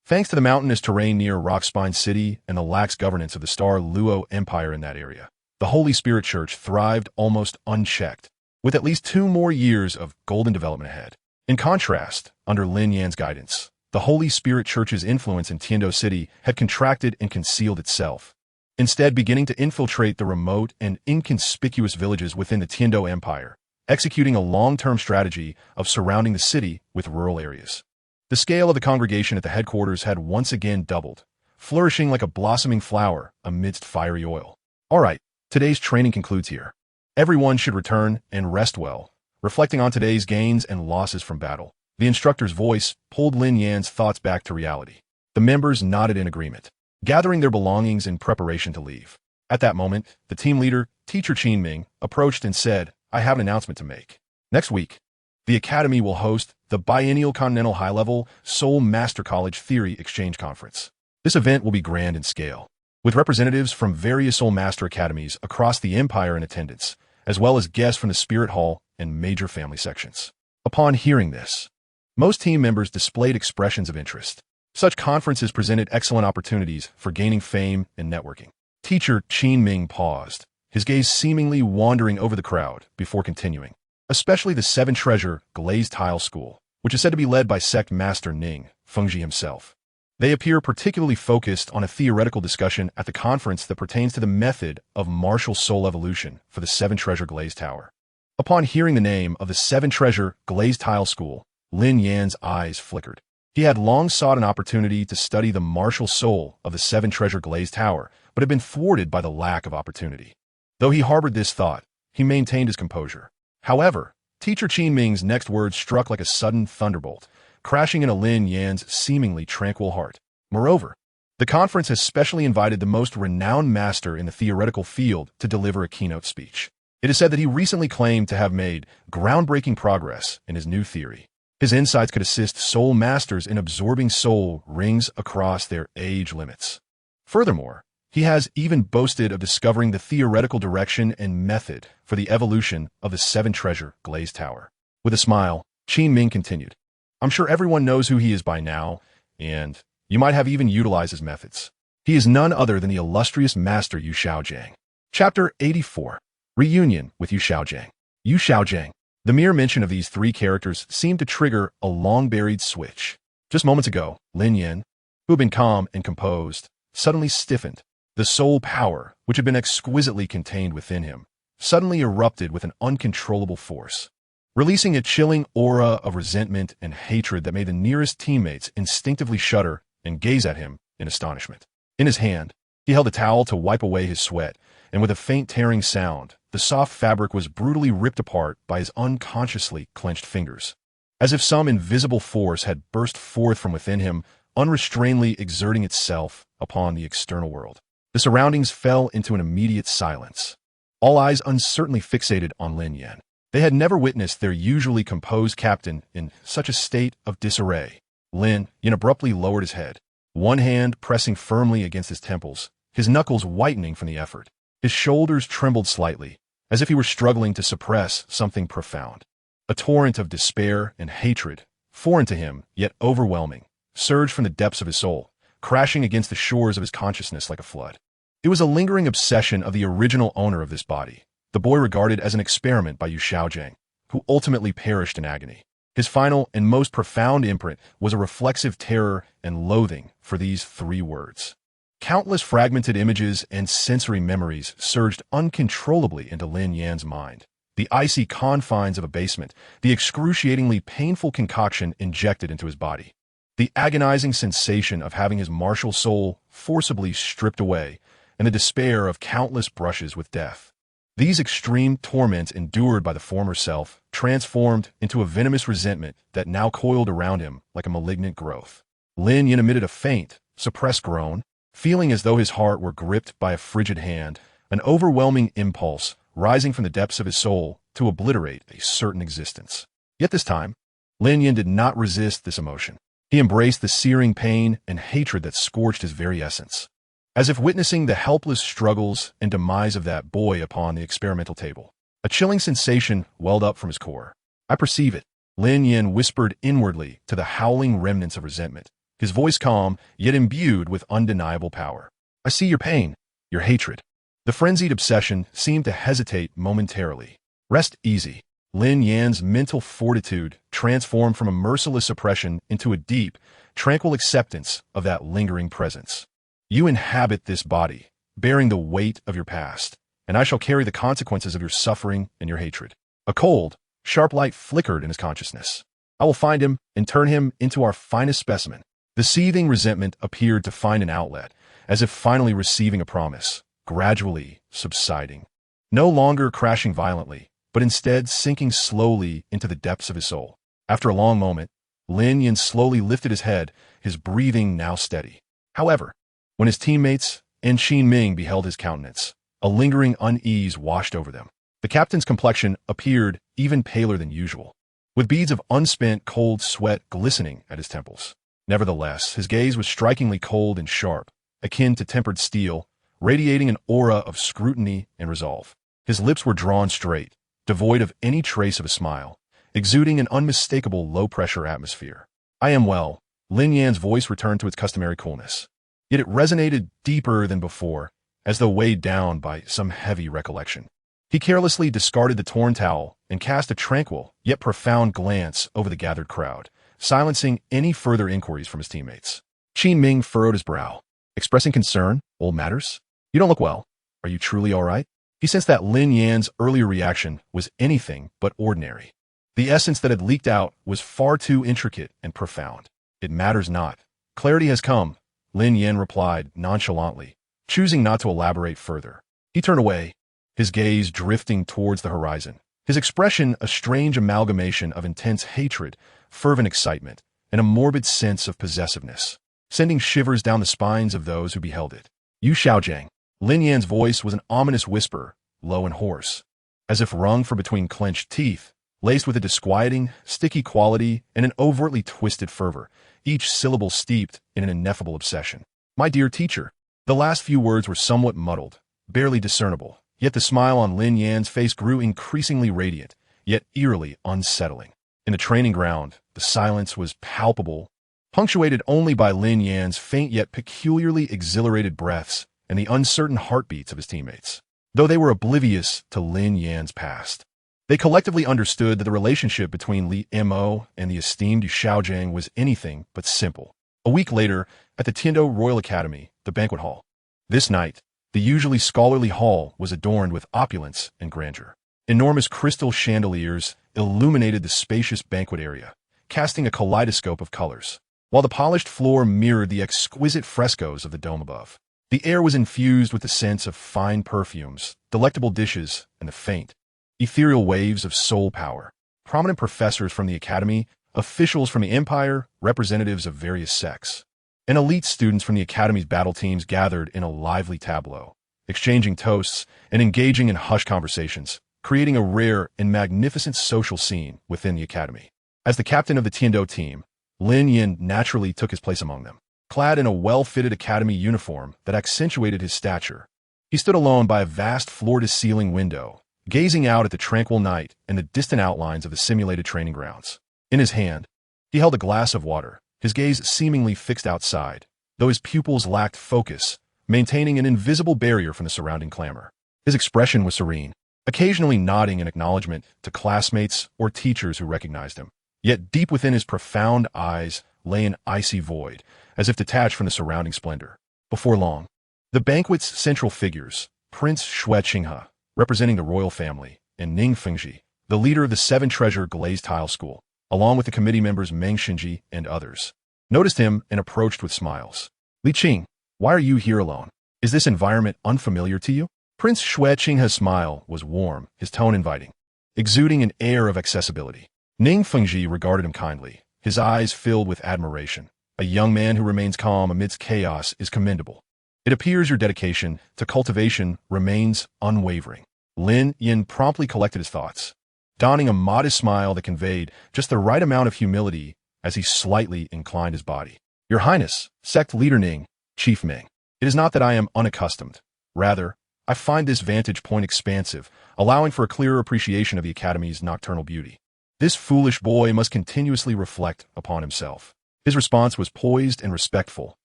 Thanks to the mountainous terrain near Rockspine City and the lax governance of the Douluo Empire in that area, the Holy Spirit Church thrived almost unchecked, with at least 2 more years of golden development ahead. In contrast, under Lin Yan's guidance, the Holy Spirit Church's influence in Tiando City had contracted and concealed itself, instead beginning to infiltrate the remote and inconspicuous villages within the Tiando Empire, executing a long-term strategy of surrounding the city with rural areas. The scale of the congregation at the headquarters had once again doubled, flourishing like a blossoming flower amidst fiery oil. All right, today's training concludes here. Everyone should return and rest well, reflecting on today's gains and losses from battle. The instructor's voice pulled Lin Yan's thoughts back to reality. The members nodded in agreement, gathering their belongings in preparation to leave. At that moment, the team leader, Teacher Qin Ming, approached and said, "I have an announcement to make. Next week, the Academy will host the biennial Continental High-Level Soul Master College Theory Exchange Conference. This event will be grand in scale, with representatives from various Soul Master Academies across the Empire in attendance, as well as guests from the Spirit Hall and major family sections." Upon hearing this, most team members displayed expressions of interest. Such conferences presented excellent opportunities for gaining fame and networking. Teacher Qin Ming paused, his gaze seemingly wandering over the crowd before continuing. Especially the 7 Treasure Glazed Tile School, which is said to be led by Sect Master Ning Fengji himself. They appear particularly focused on a theoretical discussion at the conference that pertains to the method of martial soul evolution for the 7 Treasure Glazed Tower. Upon hearing the name of the 7 Treasure Glazed Tile School, Lin Yan's eyes flickered. He had long sought an opportunity to study the martial soul of the 7 Treasure Glazed Tower, but had been thwarted by the lack of opportunity. Though he harbored this thought, he maintained his composure. However, Teacher Qin Ming's next words struck like a sudden thunderbolt, crashing into Lin Yan's seemingly tranquil heart. Moreover, the conference has specially invited the most renowned master in the theoretical field to deliver a keynote speech. It is said that he recently claimed to have made groundbreaking progress in his new theory. His insights could assist soul masters in absorbing soul rings across their age limits. Furthermore, he has even boasted of discovering the theoretical direction and method for the evolution of the 7 Treasure Glazed Tower. With a smile, Qin Ming continued, "I'm sure everyone knows who he is by now, and you might have even utilized his methods. He is none other than the illustrious Master Yu Xiaogang." Chapter 84. Reunion with Yu Xiaogang. Yu Xiaogang. The mere mention of these 3 characters seemed to trigger a long-buried switch. Just moments ago, Lin Yan, who had been calm and composed, suddenly stiffened. The soul power, which had been exquisitely contained within him, suddenly erupted with an uncontrollable force, releasing a chilling aura of resentment and hatred that made the nearest teammates instinctively shudder and gaze at him in astonishment. In his hand, he held a towel to wipe away his sweat, and with a faint tearing sound, the soft fabric was brutally ripped apart by his unconsciously clenched fingers, as if some invisible force had burst forth from within him, unrestrainedly exerting itself upon the external world. The surroundings fell into an immediate silence, all eyes uncertainly fixated on Lin Yan. They had never witnessed their usually composed captain in such a state of disarray. Lin Yan abruptly lowered his head, one hand pressing firmly against his temples, his knuckles whitening from the effort. His shoulders trembled slightly, as if he were struggling to suppress something profound. A torrent of despair and hatred, foreign to him, yet overwhelming, surged from the depths of his soul, crashing against the shores of his consciousness like a flood. It was a lingering obsession of the original owner of this body, the boy regarded as an experiment by Yu Xiaogang, who ultimately perished in agony. His final and most profound imprint was a reflexive terror and loathing for these 3 words. Countless fragmented images and sensory memories surged uncontrollably into Lin Yan's mind. The icy confines of a basement, the excruciatingly painful concoction injected into his body, the agonizing sensation of having his martial soul forcibly stripped away, and the despair of countless brushes with death. These extreme torments endured by the former self transformed into a venomous resentment that now coiled around him like a malignant growth. Lin Yan emitted a faint, suppressed groan, feeling as though his heart were gripped by a frigid hand, an overwhelming impulse rising from the depths of his soul to obliterate a certain existence. Yet this time, Lin Yan did not resist this emotion. He embraced the searing pain and hatred that scorched his very essence, as if witnessing the helpless struggles and demise of that boy upon the experimental table. A chilling sensation welled up from his core. "I perceive it," Lin Yan whispered inwardly to the howling remnants of resentment, his voice calm, yet imbued with undeniable power. "I see your pain, your hatred." The frenzied obsession seemed to hesitate momentarily. "Rest easy." Lin Yan's mental fortitude transformed from a merciless suppression into a deep, tranquil acceptance of that lingering presence. "You inhabit this body, bearing the weight of your past, and I shall carry the consequences of your suffering and your hatred." A cold, sharp light flickered in his consciousness. "I will find him and turn him into our finest specimen." The seething resentment appeared to find an outlet, as if finally receiving a promise, gradually subsiding. No longer crashing violently, but instead sinking slowly into the depths of his soul. After a long moment, Lin Yan slowly lifted his head, his breathing now steady. However, when his teammates and Qin Ming beheld his countenance, a lingering unease washed over them. The captain's complexion appeared even paler than usual, with beads of unspent cold sweat glistening at his temples. Nevertheless, his gaze was strikingly cold and sharp, akin to tempered steel, radiating an aura of scrutiny and resolve. His lips were drawn straight, devoid of any trace of a smile, exuding an unmistakable low-pressure atmosphere. "I am well." Lin Yan's voice returned to its customary coolness. Yet it resonated deeper than before, as though weighed down by some heavy recollection. He carelessly discarded the torn towel and cast a tranquil, yet profound glance over the gathered crowd, silencing any further inquiries from his teammates. Qin Ming furrowed his brow, expressing concern. "Old matters? You don't look well. Are you truly all right?" He sensed that Lin Yan's earlier reaction was anything but ordinary. The essence that had leaked out was far too intricate and profound. "It matters not. Clarity has come," Lin Yan replied nonchalantly, choosing not to elaborate further. He turned away, his gaze drifting towards the horizon, his expression a strange amalgamation of intense hatred, fervent excitement, and a morbid sense of possessiveness, sending shivers down the spines of those who beheld it. "Yu Xiaogang." Lin Yan's voice was an ominous whisper, low and hoarse, as if wrung from between clenched teeth, laced with a disquieting, sticky quality and an overtly twisted fervor, each syllable steeped in an ineffable obsession. "My dear teacher." The last few words were somewhat muddled, barely discernible, yet the smile on Lin Yan's face grew increasingly radiant, yet eerily unsettling. In the training ground, the silence was palpable, punctuated only by Lin Yan's faint yet peculiarly exhilarated breaths and the uncertain heartbeats of his teammates. Though they were oblivious to Lin Yan's past, they collectively understood that the relationship between Li Mo and the esteemed Yu Xiaogang was anything but simple. A week later, at the Tiando Royal Academy, the banquet hall. This night, the usually scholarly hall was adorned with opulence and grandeur. Enormous crystal chandeliers illuminated the spacious banquet area, casting a kaleidoscope of colors, while the polished floor mirrored the exquisite frescoes of the dome above. The air was infused with the scents of fine perfumes, delectable dishes, and the faint, ethereal waves of soul power. Prominent professors from the academy, officials from the empire, representatives of various sects, and elite students from the academy's battle teams gathered in a lively tableau, exchanging toasts and engaging in hushed conversations, creating a rare and magnificent social scene within the academy. As the captain of the Tiando team, Lin Yan naturally took his place among them. Clad in a well-fitted academy uniform that accentuated his stature, he stood alone by a vast floor-to-ceiling window, gazing out at the tranquil night and the distant outlines of the simulated training grounds. In his hand, he held a glass of water, his gaze seemingly fixed outside, though his pupils lacked focus, maintaining an invisible barrier from the surrounding clamor. His expression was serene, occasionally nodding in acknowledgement to classmates or teachers who recognized him. Yet deep within his profound eyes lay an icy void, as if detached from the surrounding splendor. Before long, the banquet's central figures, Prince Xue Qinghe, representing the royal family, and Ning Fengji, the leader of the seven-treasure glazed tile school, along with the committee members Meng Xinji and others, noticed him and approached with smiles. Li Qing, why are you here alone? Is this environment unfamiliar to you? Prince Xue Qinghe's smile was warm, his tone inviting, exuding an air of accessibility. Ning Fengji regarded him kindly, his eyes filled with admiration. A young man who remains calm amidst chaos is commendable. It appears your dedication to cultivation remains unwavering. Lin Yan promptly collected his thoughts, donning a modest smile that conveyed just the right amount of humility as he slightly inclined his body. Your Highness, Sect Leader Ning, Chief Ming, it is not that I am unaccustomed. Rather, I find this vantage point expansive, allowing for a clearer appreciation of the Academy's nocturnal beauty. This foolish boy must continuously reflect upon himself. His response was poised and respectful,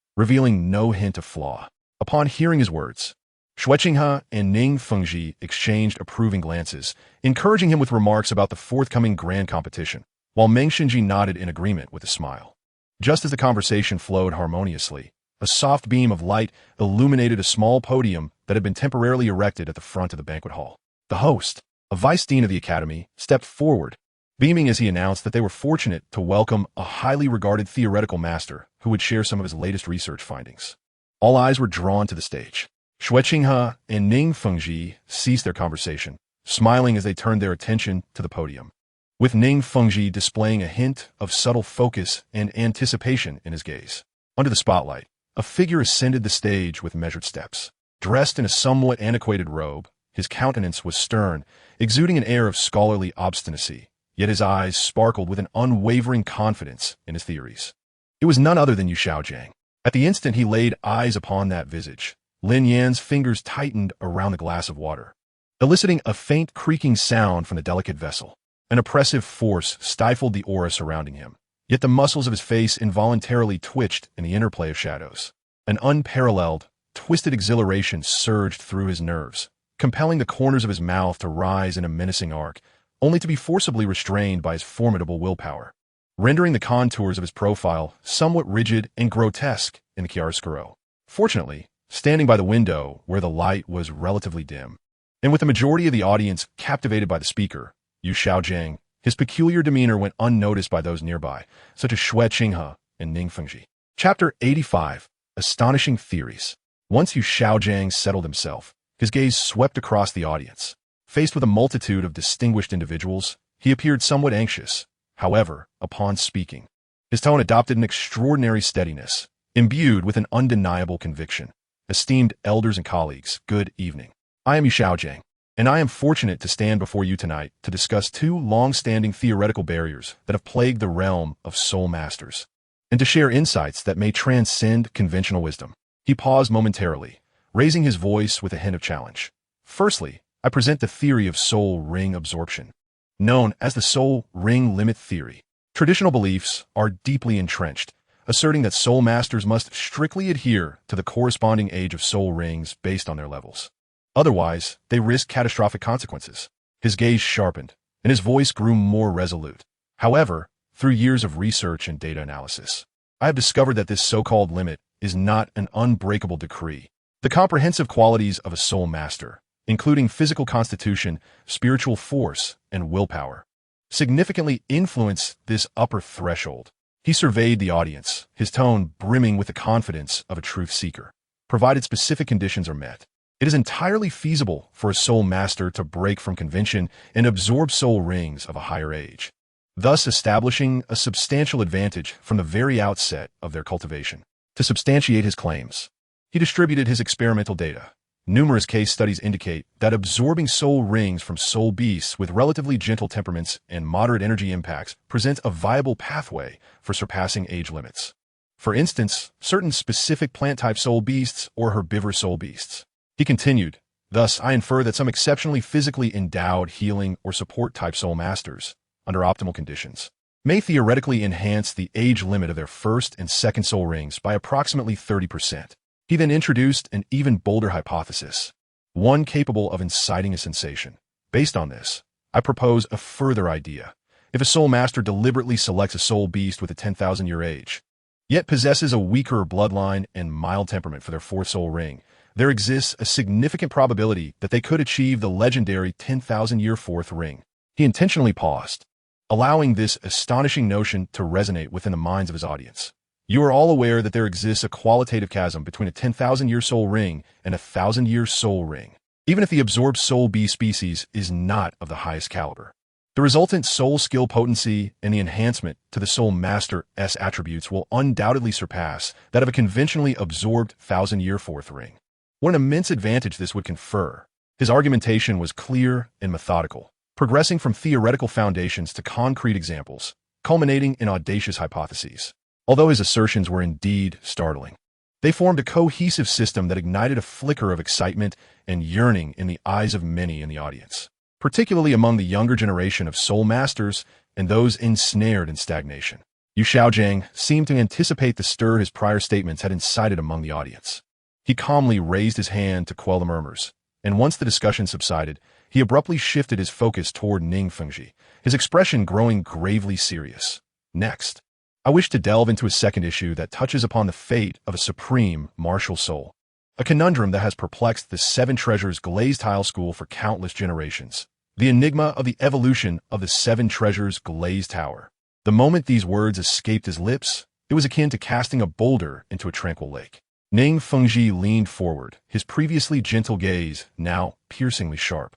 revealing no hint of flaw. Upon hearing his words, Xue Qinghe and Ning Fengji exchanged approving glances, encouraging him with remarks about the forthcoming grand competition, while Meng Xinji nodded in agreement with a smile. Just as the conversation flowed harmoniously, a soft beam of light illuminated a small podium that had been temporarily erected at the front of the banquet hall. The host, a vice dean of the academy, stepped forward, beaming as he announced that they were fortunate to welcome a highly regarded theoretical master who would share some of his latest research findings. All eyes were drawn to the stage. Xue Qinghe and Ning Fengji ceased their conversation, smiling as they turned their attention to the podium, with Ning Fengji displaying a hint of subtle focus and anticipation in his gaze. Under the spotlight, a figure ascended the stage with measured steps. Dressed in a somewhat antiquated robe, his countenance was stern, exuding an air of scholarly obstinacy, yet his eyes sparkled with an unwavering confidence in his theories. It was none other than Yu Xiaogang. At the instant he laid eyes upon that visage, Lin Yan's fingers tightened around the glass of water, eliciting a faint creaking sound from the delicate vessel. An oppressive force stifled the aura surrounding him, yet the muscles of his face involuntarily twitched in the interplay of shadows. An unparalleled, twisted exhilaration surged through his nerves, compelling the corners of his mouth to rise in a menacing arc, only to be forcibly restrained by his formidable willpower, rendering the contours of his profile somewhat rigid and grotesque in the chiaroscuro. Fortunately, standing by the window where the light was relatively dim, and with the majority of the audience captivated by the speaker, Yu Xiaogang, his peculiar demeanor went unnoticed by those nearby, such as Xue Qinghe and Ning Fengji. Chapter 85. Astonishing Theories. Once Yu Xiaogang settled himself, his gaze swept across the audience. Faced with a multitude of distinguished individuals, he appeared somewhat anxious. However, upon speaking, his tone adopted an extraordinary steadiness, imbued with an undeniable conviction. Esteemed elders and colleagues, good evening. I am Yu Xiaogang, and I am fortunate to stand before you tonight to discuss two long-standing theoretical barriers that have plagued the realm of soul masters, and to share insights that may transcend conventional wisdom. He paused momentarily, raising his voice with a hint of challenge. Firstly, I present the theory of soul ring absorption, known as the soul ring limit theory. Traditional beliefs are deeply entrenched, asserting that soul masters must strictly adhere to the corresponding age of soul rings based on their levels. Otherwise, they risk catastrophic consequences. His gaze sharpened, and his voice grew more resolute. However, through years of research and data analysis, I have discovered that this so-called limit is not an unbreakable decree. The comprehensive qualities of a soul master, including physical constitution, spiritual force, and willpower, significantly influence this upper threshold. He surveyed the audience, his tone brimming with the confidence of a truth seeker. Provided specific conditions are met, it is entirely feasible for a soul master to break from convention and absorb soul rings of a higher age, thus establishing a substantial advantage from the very outset of their cultivation. To substantiate his claims, he distributed his experimental data. Numerous case studies indicate that absorbing soul rings from soul beasts with relatively gentle temperaments and moderate energy impacts presents a viable pathway for surpassing age limits. For instance, certain specific plant-type soul beasts or herbivorous soul beasts. He continued, Thus, I infer that some exceptionally physically endowed healing or support-type soul masters, under optimal conditions, may theoretically enhance the age limit of their first and second soul rings by approximately 30%. He then introduced an even bolder hypothesis, one capable of inciting a sensation. Based on this, I propose a further idea. If a soul master deliberately selects a soul beast with a 10,000-year age, yet possesses a weaker bloodline and mild temperament for their fourth soul ring, there exists a significant probability that they could achieve the legendary 10,000-year fourth ring. He intentionally paused, allowing this astonishing notion to resonate within the minds of his audience. You are all aware that there exists a qualitative chasm between a 10,000-year soul ring and a 1,000-year soul ring, even if the absorbed soul B species is not of the highest caliber. The resultant soul skill potency and the enhancement to the soul master's attributes will undoubtedly surpass that of a conventionally absorbed 1,000-year fourth ring. What an immense advantage this would confer. His argumentation was clear and methodical, progressing from theoretical foundations to concrete examples, culminating in audacious hypotheses. Although his assertions were indeed startling, they formed a cohesive system that ignited a flicker of excitement and yearning in the eyes of many in the audience, particularly among the younger generation of soul masters and those ensnared in stagnation. Yu Xiaogang seemed to anticipate the stir his prior statements had incited among the audience. He calmly raised his hand to quell the murmurs, and once the discussion subsided, he abruptly shifted his focus toward Ning Fengji, his expression growing gravely serious. Next, I wish to delve into a second issue that touches upon the fate of a supreme martial soul, a conundrum that has perplexed the Seven Treasures Glazed Tile School for countless generations. The enigma of the evolution of the Seven Treasures Glazed Tower. The moment these words escaped his lips, it was akin to casting a boulder into a tranquil lake. Ning Fengji leaned forward, his previously gentle gaze now piercingly sharp,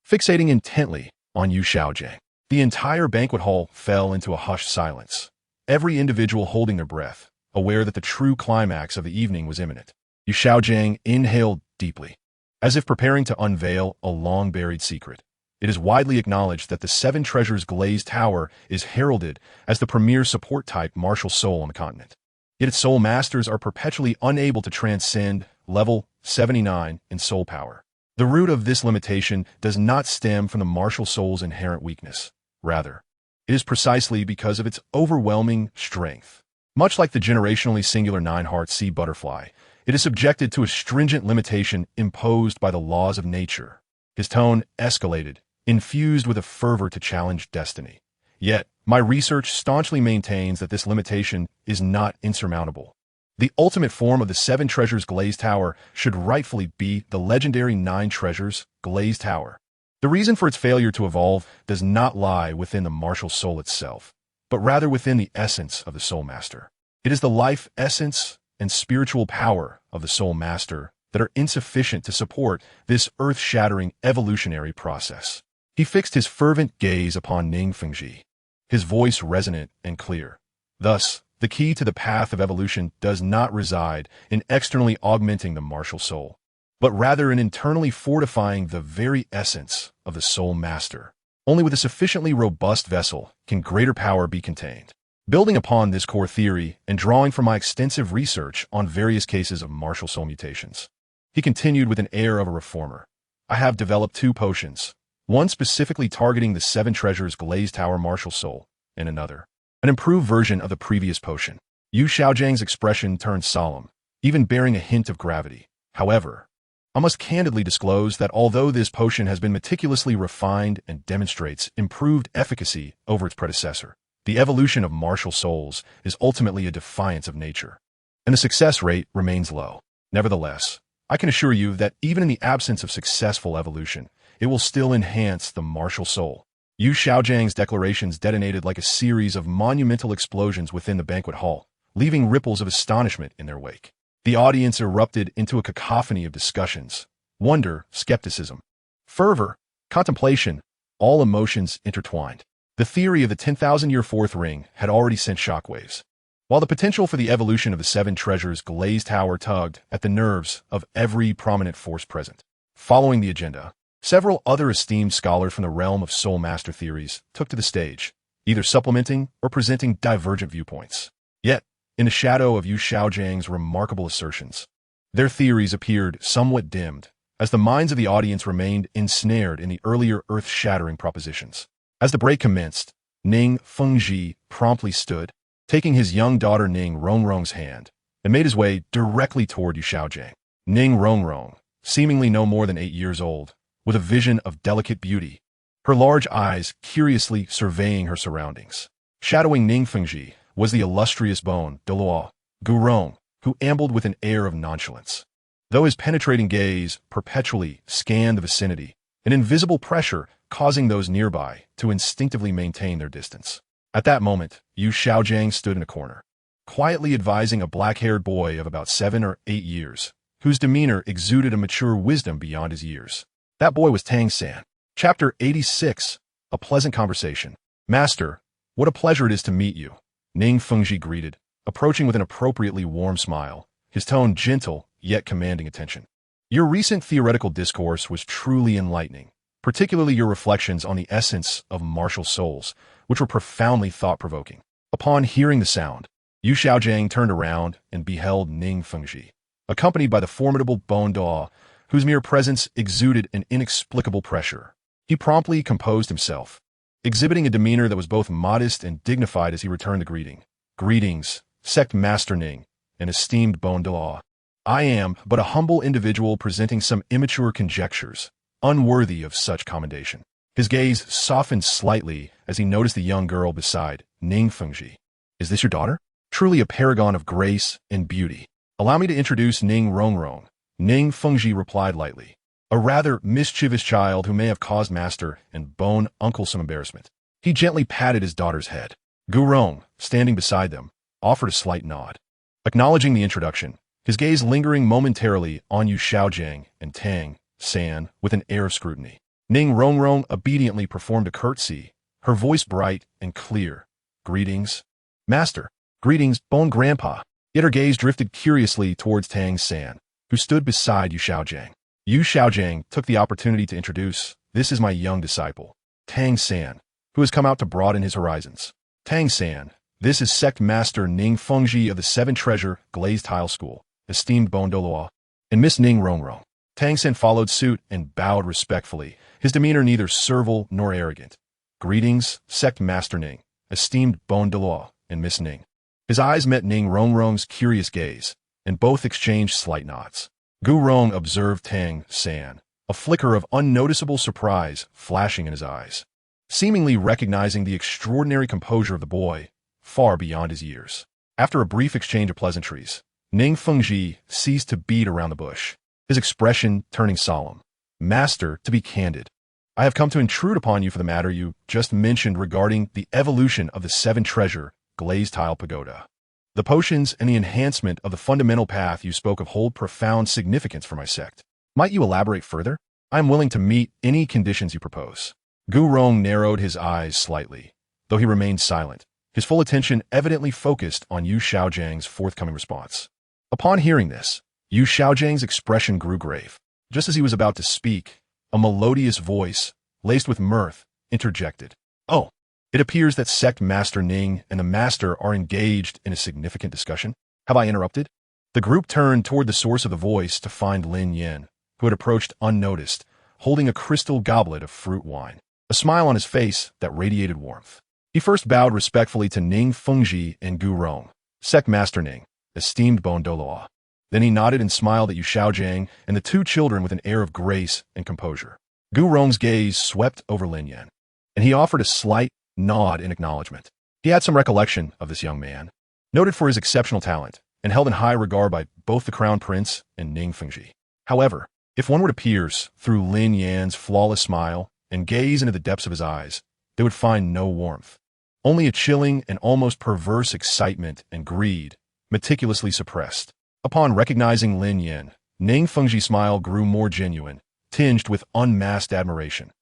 fixating intently on Yu Xiaogang. The entire banquet hall fell into a hushed silence, every individual holding their breath, aware that the true climax of the evening was imminent. Yu Xiaogang inhaled deeply, as if preparing to unveil a long-buried secret. It is widely acknowledged that the Seven Treasures Glazed Tower is heralded as the premier support-type martial soul on the continent. Yet its soul masters are perpetually unable to transcend level 79 in soul power. The root of this limitation does not stem from the martial soul's inherent weakness. Rather, it is precisely because of its overwhelming strength. Much like the generationally singular nine-heart sea butterfly, it is subjected to a stringent limitation imposed by the laws of nature. His tone escalated, infused with a fervor to challenge destiny. Yet, my research staunchly maintains that this limitation is not insurmountable. The ultimate form of the Seven Treasures Glazed Tower should rightfully be the legendary Nine Treasures Glazed Tower. The reason for its failure to evolve does not lie within the martial soul itself, but rather within the essence of the soul master. It is the life essence and spiritual power of the soul master that are insufficient to support this earth-shattering evolutionary process. He fixed his fervent gaze upon Ning Fengji, his voice resonant and clear. Thus, the key to the path of evolution does not reside in externally augmenting the martial soul, but rather in internally fortifying the very essence of the soul master. Only with a sufficiently robust vessel can greater power be contained. Building upon this core theory and drawing from my extensive research on various cases of martial soul mutations, he continued with an air of a reformer. I have developed two potions, one specifically targeting the Seven Treasures Glazed Tower martial soul, and another, an improved version of the previous potion. Yu Xiaojiang's expression turned solemn, even bearing a hint of gravity. However, I must candidly disclose that although this potion has been meticulously refined and demonstrates improved efficacy over its predecessor, the evolution of martial souls is ultimately a defiance of nature, and the success rate remains low. Nevertheless, I can assure you that even in the absence of successful evolution, it will still enhance the martial soul. Yu Xiaojiang's declarations detonated like a series of monumental explosions within the banquet hall, leaving ripples of astonishment in their wake. The audience erupted into a cacophony of discussions, wonder, skepticism, fervor, contemplation, all emotions intertwined. The theory of the 10,000-year fourth ring had already sent shockwaves, while the potential for the evolution of the Seven Treasures Glazed Tower tugged at the nerves of every prominent force present. Following the agenda, several other esteemed scholars from the realm of soul master theories took to the stage, either supplementing or presenting divergent viewpoints. Yet, in the shadow of Yu Xiaojiang's remarkable assertions, their theories appeared somewhat dimmed, as the minds of the audience remained ensnared in the earlier earth-shattering propositions. As the break commenced, Ning Fengji promptly stood, taking his young daughter Ning Rongrong's hand, and made his way directly toward Yu Xiaogang. Ning Rongrong, seemingly no more than 8 years old, with a vision of delicate beauty, her large eyes curiously surveying her surroundings. Shadowing Ning Fengji was the illustrious Bon Douluo, Gurong, who ambled with an air of nonchalance. Though his penetrating gaze perpetually scanned the vicinity, an invisible pressure causing those nearby to instinctively maintain their distance. At that moment, Yu Xiaogang stood in a corner, quietly advising a black-haired boy of about 7 or 8 years, whose demeanor exuded a mature wisdom beyond his years. That boy was Tang San. Chapter 86, A Pleasant Conversation. Master, what a pleasure it is to meet you, Ning Fengji greeted, approaching with an appropriately warm smile, his tone gentle yet commanding attention. Your recent theoretical discourse was truly enlightening, particularly your reflections on the essence of martial souls, which were profoundly thought-provoking. Upon hearing the sound, Yu Xiaogang turned around and beheld Ning Fengji, accompanied by the formidable Bon Douluo, whose mere presence exuded an inexplicable pressure. He promptly composed himself, exhibiting a demeanor that was both modest and dignified as he returned the greeting. Greetings, Sect Master Ning, and esteemed Bon Douluo. I am but a humble individual presenting some immature conjectures, unworthy of such commendation. His gaze softened slightly as he noticed the young girl beside Ning Fengji. Is this your daughter? Truly a paragon of grace and beauty. Allow me to introduce Ning Rongrong. Ning Fengji replied lightly, a rather mischievous child who may have caused Master and Bon Uncle some embarrassment. He gently patted his daughter's head. Gurong, standing beside them, offered a slight nod. Acknowledging the introduction, his gaze lingering momentarily on Yu Xiaogang and Tang San with an air of scrutiny. Ning Rongrong obediently performed a curtsy, her voice bright and clear. Greetings, Master. Greetings, Bon Grandpa. Yet her gaze drifted curiously towards Tang San, who stood beside Yu Xiaogang. Yu Xiaogang took the opportunity to introduce, this is my young disciple, Tang San, who has come out to broaden his horizons. Tang San, this is Sect Master Ning Fengji of the Seven Treasure Glazed Tile School, esteemed Bon Douluo, and Miss Ning Rongrong. Tang San followed suit and bowed respectfully, his demeanor neither servile nor arrogant. Greetings, Sect Master Ning, esteemed Bon Douluo, and Miss Ning. His eyes met Ning Rongrong's curious gaze, and both exchanged slight nods. Gurong observed Tang San, a flicker of unnoticeable surprise flashing in his eyes, seemingly recognizing the extraordinary composure of the boy, far beyond his years. After a brief exchange of pleasantries, Ning Fengji ceased to beat around the bush, his expression turning solemn. Master, to be candid, I have come to intrude upon you for the matter you just mentioned regarding the evolution of the Seven Treasure Glazed Tile Pagoda. The potions and the enhancement of the fundamental path you spoke of hold profound significance for my sect. Might you elaborate further? I am willing to meet any conditions you propose. Gurong narrowed his eyes slightly, though he remained silent, his full attention evidently focused on Yu Xiaogang's forthcoming response. Upon hearing this, Yu Xiaogangs expression grew grave. Just as he was about to speak, a melodious voice, laced with mirth, interjected. Oh, it appears that Sect Master Ning and the Master are engaged in a significant discussion. Have I interrupted? The group turned toward the source of the voice to find Lin Yan, who had approached unnoticed, holding a crystal goblet of fruit wine, a smile on his face that radiated warmth. He first bowed respectfully to Ning Fengji and Gurong, Sect Master Ning, esteemed Bon Douluo. Then he nodded and smiled at Yu Xiaogang and the two children with an air of grace and composure. Gurong's gaze swept over Lin Yan, and he offered a slight nod in acknowledgement. He had some recollection of this young man, noted for his exceptional talent, and held in high regard by both the Crown Prince and Ning Fengji. However, if one were to pierce through Lin Yan's flawless smile and gaze into the depths of his eyes, they would find no warmth, only a chilling and almost perverse excitement and greed, meticulously suppressed. Upon recognizing Lin Yan, Ning Fengji's smile grew more genuine, tinged with unmasked admiration.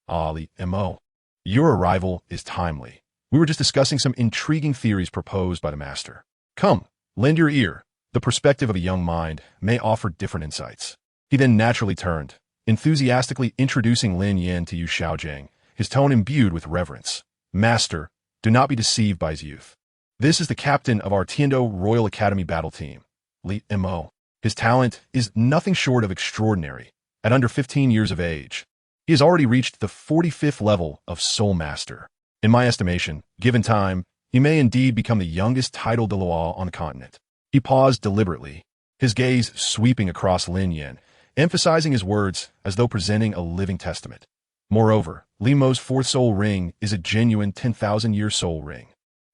Ah, Li Mo. Your arrival is timely. We were just discussing some intriguing theories proposed by the Master. Come, lend your ear. The perspective of a young mind may offer different insights. He then naturally turned, enthusiastically introducing Lin Yan to Yu Xiaogang, his tone imbued with reverence. Master, do not be deceived by his youth. This is the captain of our Tiando Royal Academy battle team, Li Mo. His talent is nothing short of extraordinary, At under 15 years of age, he has already reached the 45th level of Soul Master. In my estimation, given time, he may indeed become the youngest titled Douluo on the continent. He paused deliberately, his gaze sweeping across Lin Yan, emphasizing his words as though presenting a living testament. Moreover, Li Mo's fourth soul ring is a genuine 10,000-year soul ring.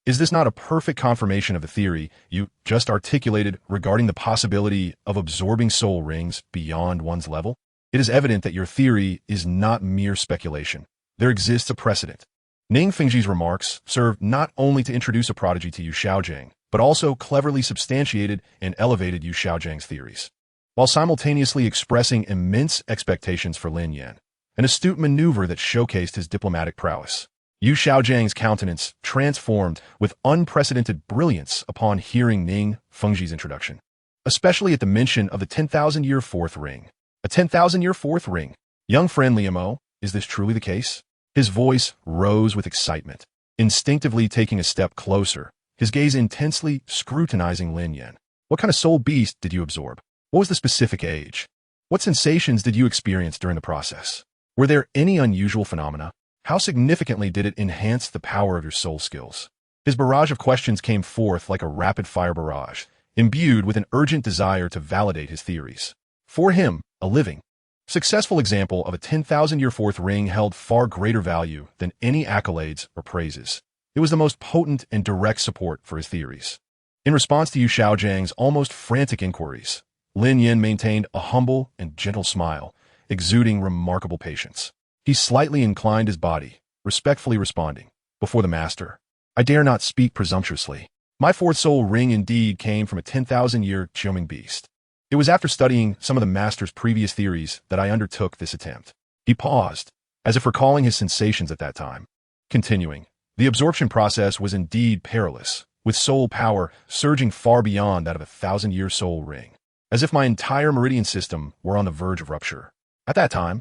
Is this not a perfect confirmation of the theory you just articulated regarding the possibility of absorbing soul rings beyond one's level? It is evident that your theory is not mere speculation. There exists a precedent. Ning Fengji's remarks served not only to introduce a prodigy to Yu Xiaogang, but also cleverly substantiated and elevated Yu Xiaogang's theories, while simultaneously expressing immense expectations for Lin Yan, an astute maneuver that showcased his diplomatic prowess. Yu Xiaogang's countenance transformed with unprecedented brilliance upon hearing Ning Fengji's introduction, especially at the mention of the 10,000-year fourth ring. A 10,000-year fourth ring. Young friend Liamo, is this truly the case? His voice rose with excitement, instinctively taking a step closer, his gaze intensely scrutinizing Lin Yan. What kind of soul beast did you absorb? What was the specific age? What sensations did you experience during the process? Were there any unusual phenomena? How significantly did it enhance the power of your soul skills? His barrage of questions came forth like a rapid-fire barrage, imbued with an urgent desire to validate his theories. For him, a living, successful example of a 10,000-year fourth ring held far greater value than any accolades or praises. It was the most potent and direct support for his theories. In response to Yu Xiaogang's almost frantic inquiries, Lin Yan maintained a humble and gentle smile, exuding remarkable patience. He slightly inclined his body, respectfully responding, "Before the master, I dare not speak presumptuously. My fourth soul ring indeed came from a 10,000-year Xiaoming beast. It was after studying some of the master's previous theories that I undertook this attempt." He paused, as if recalling his sensations at that time. Continuing, the absorption process was indeed perilous, with soul power surging far beyond that of a 1,000-year soul ring, as if my entire meridian system were on the verge of rupture. At that time,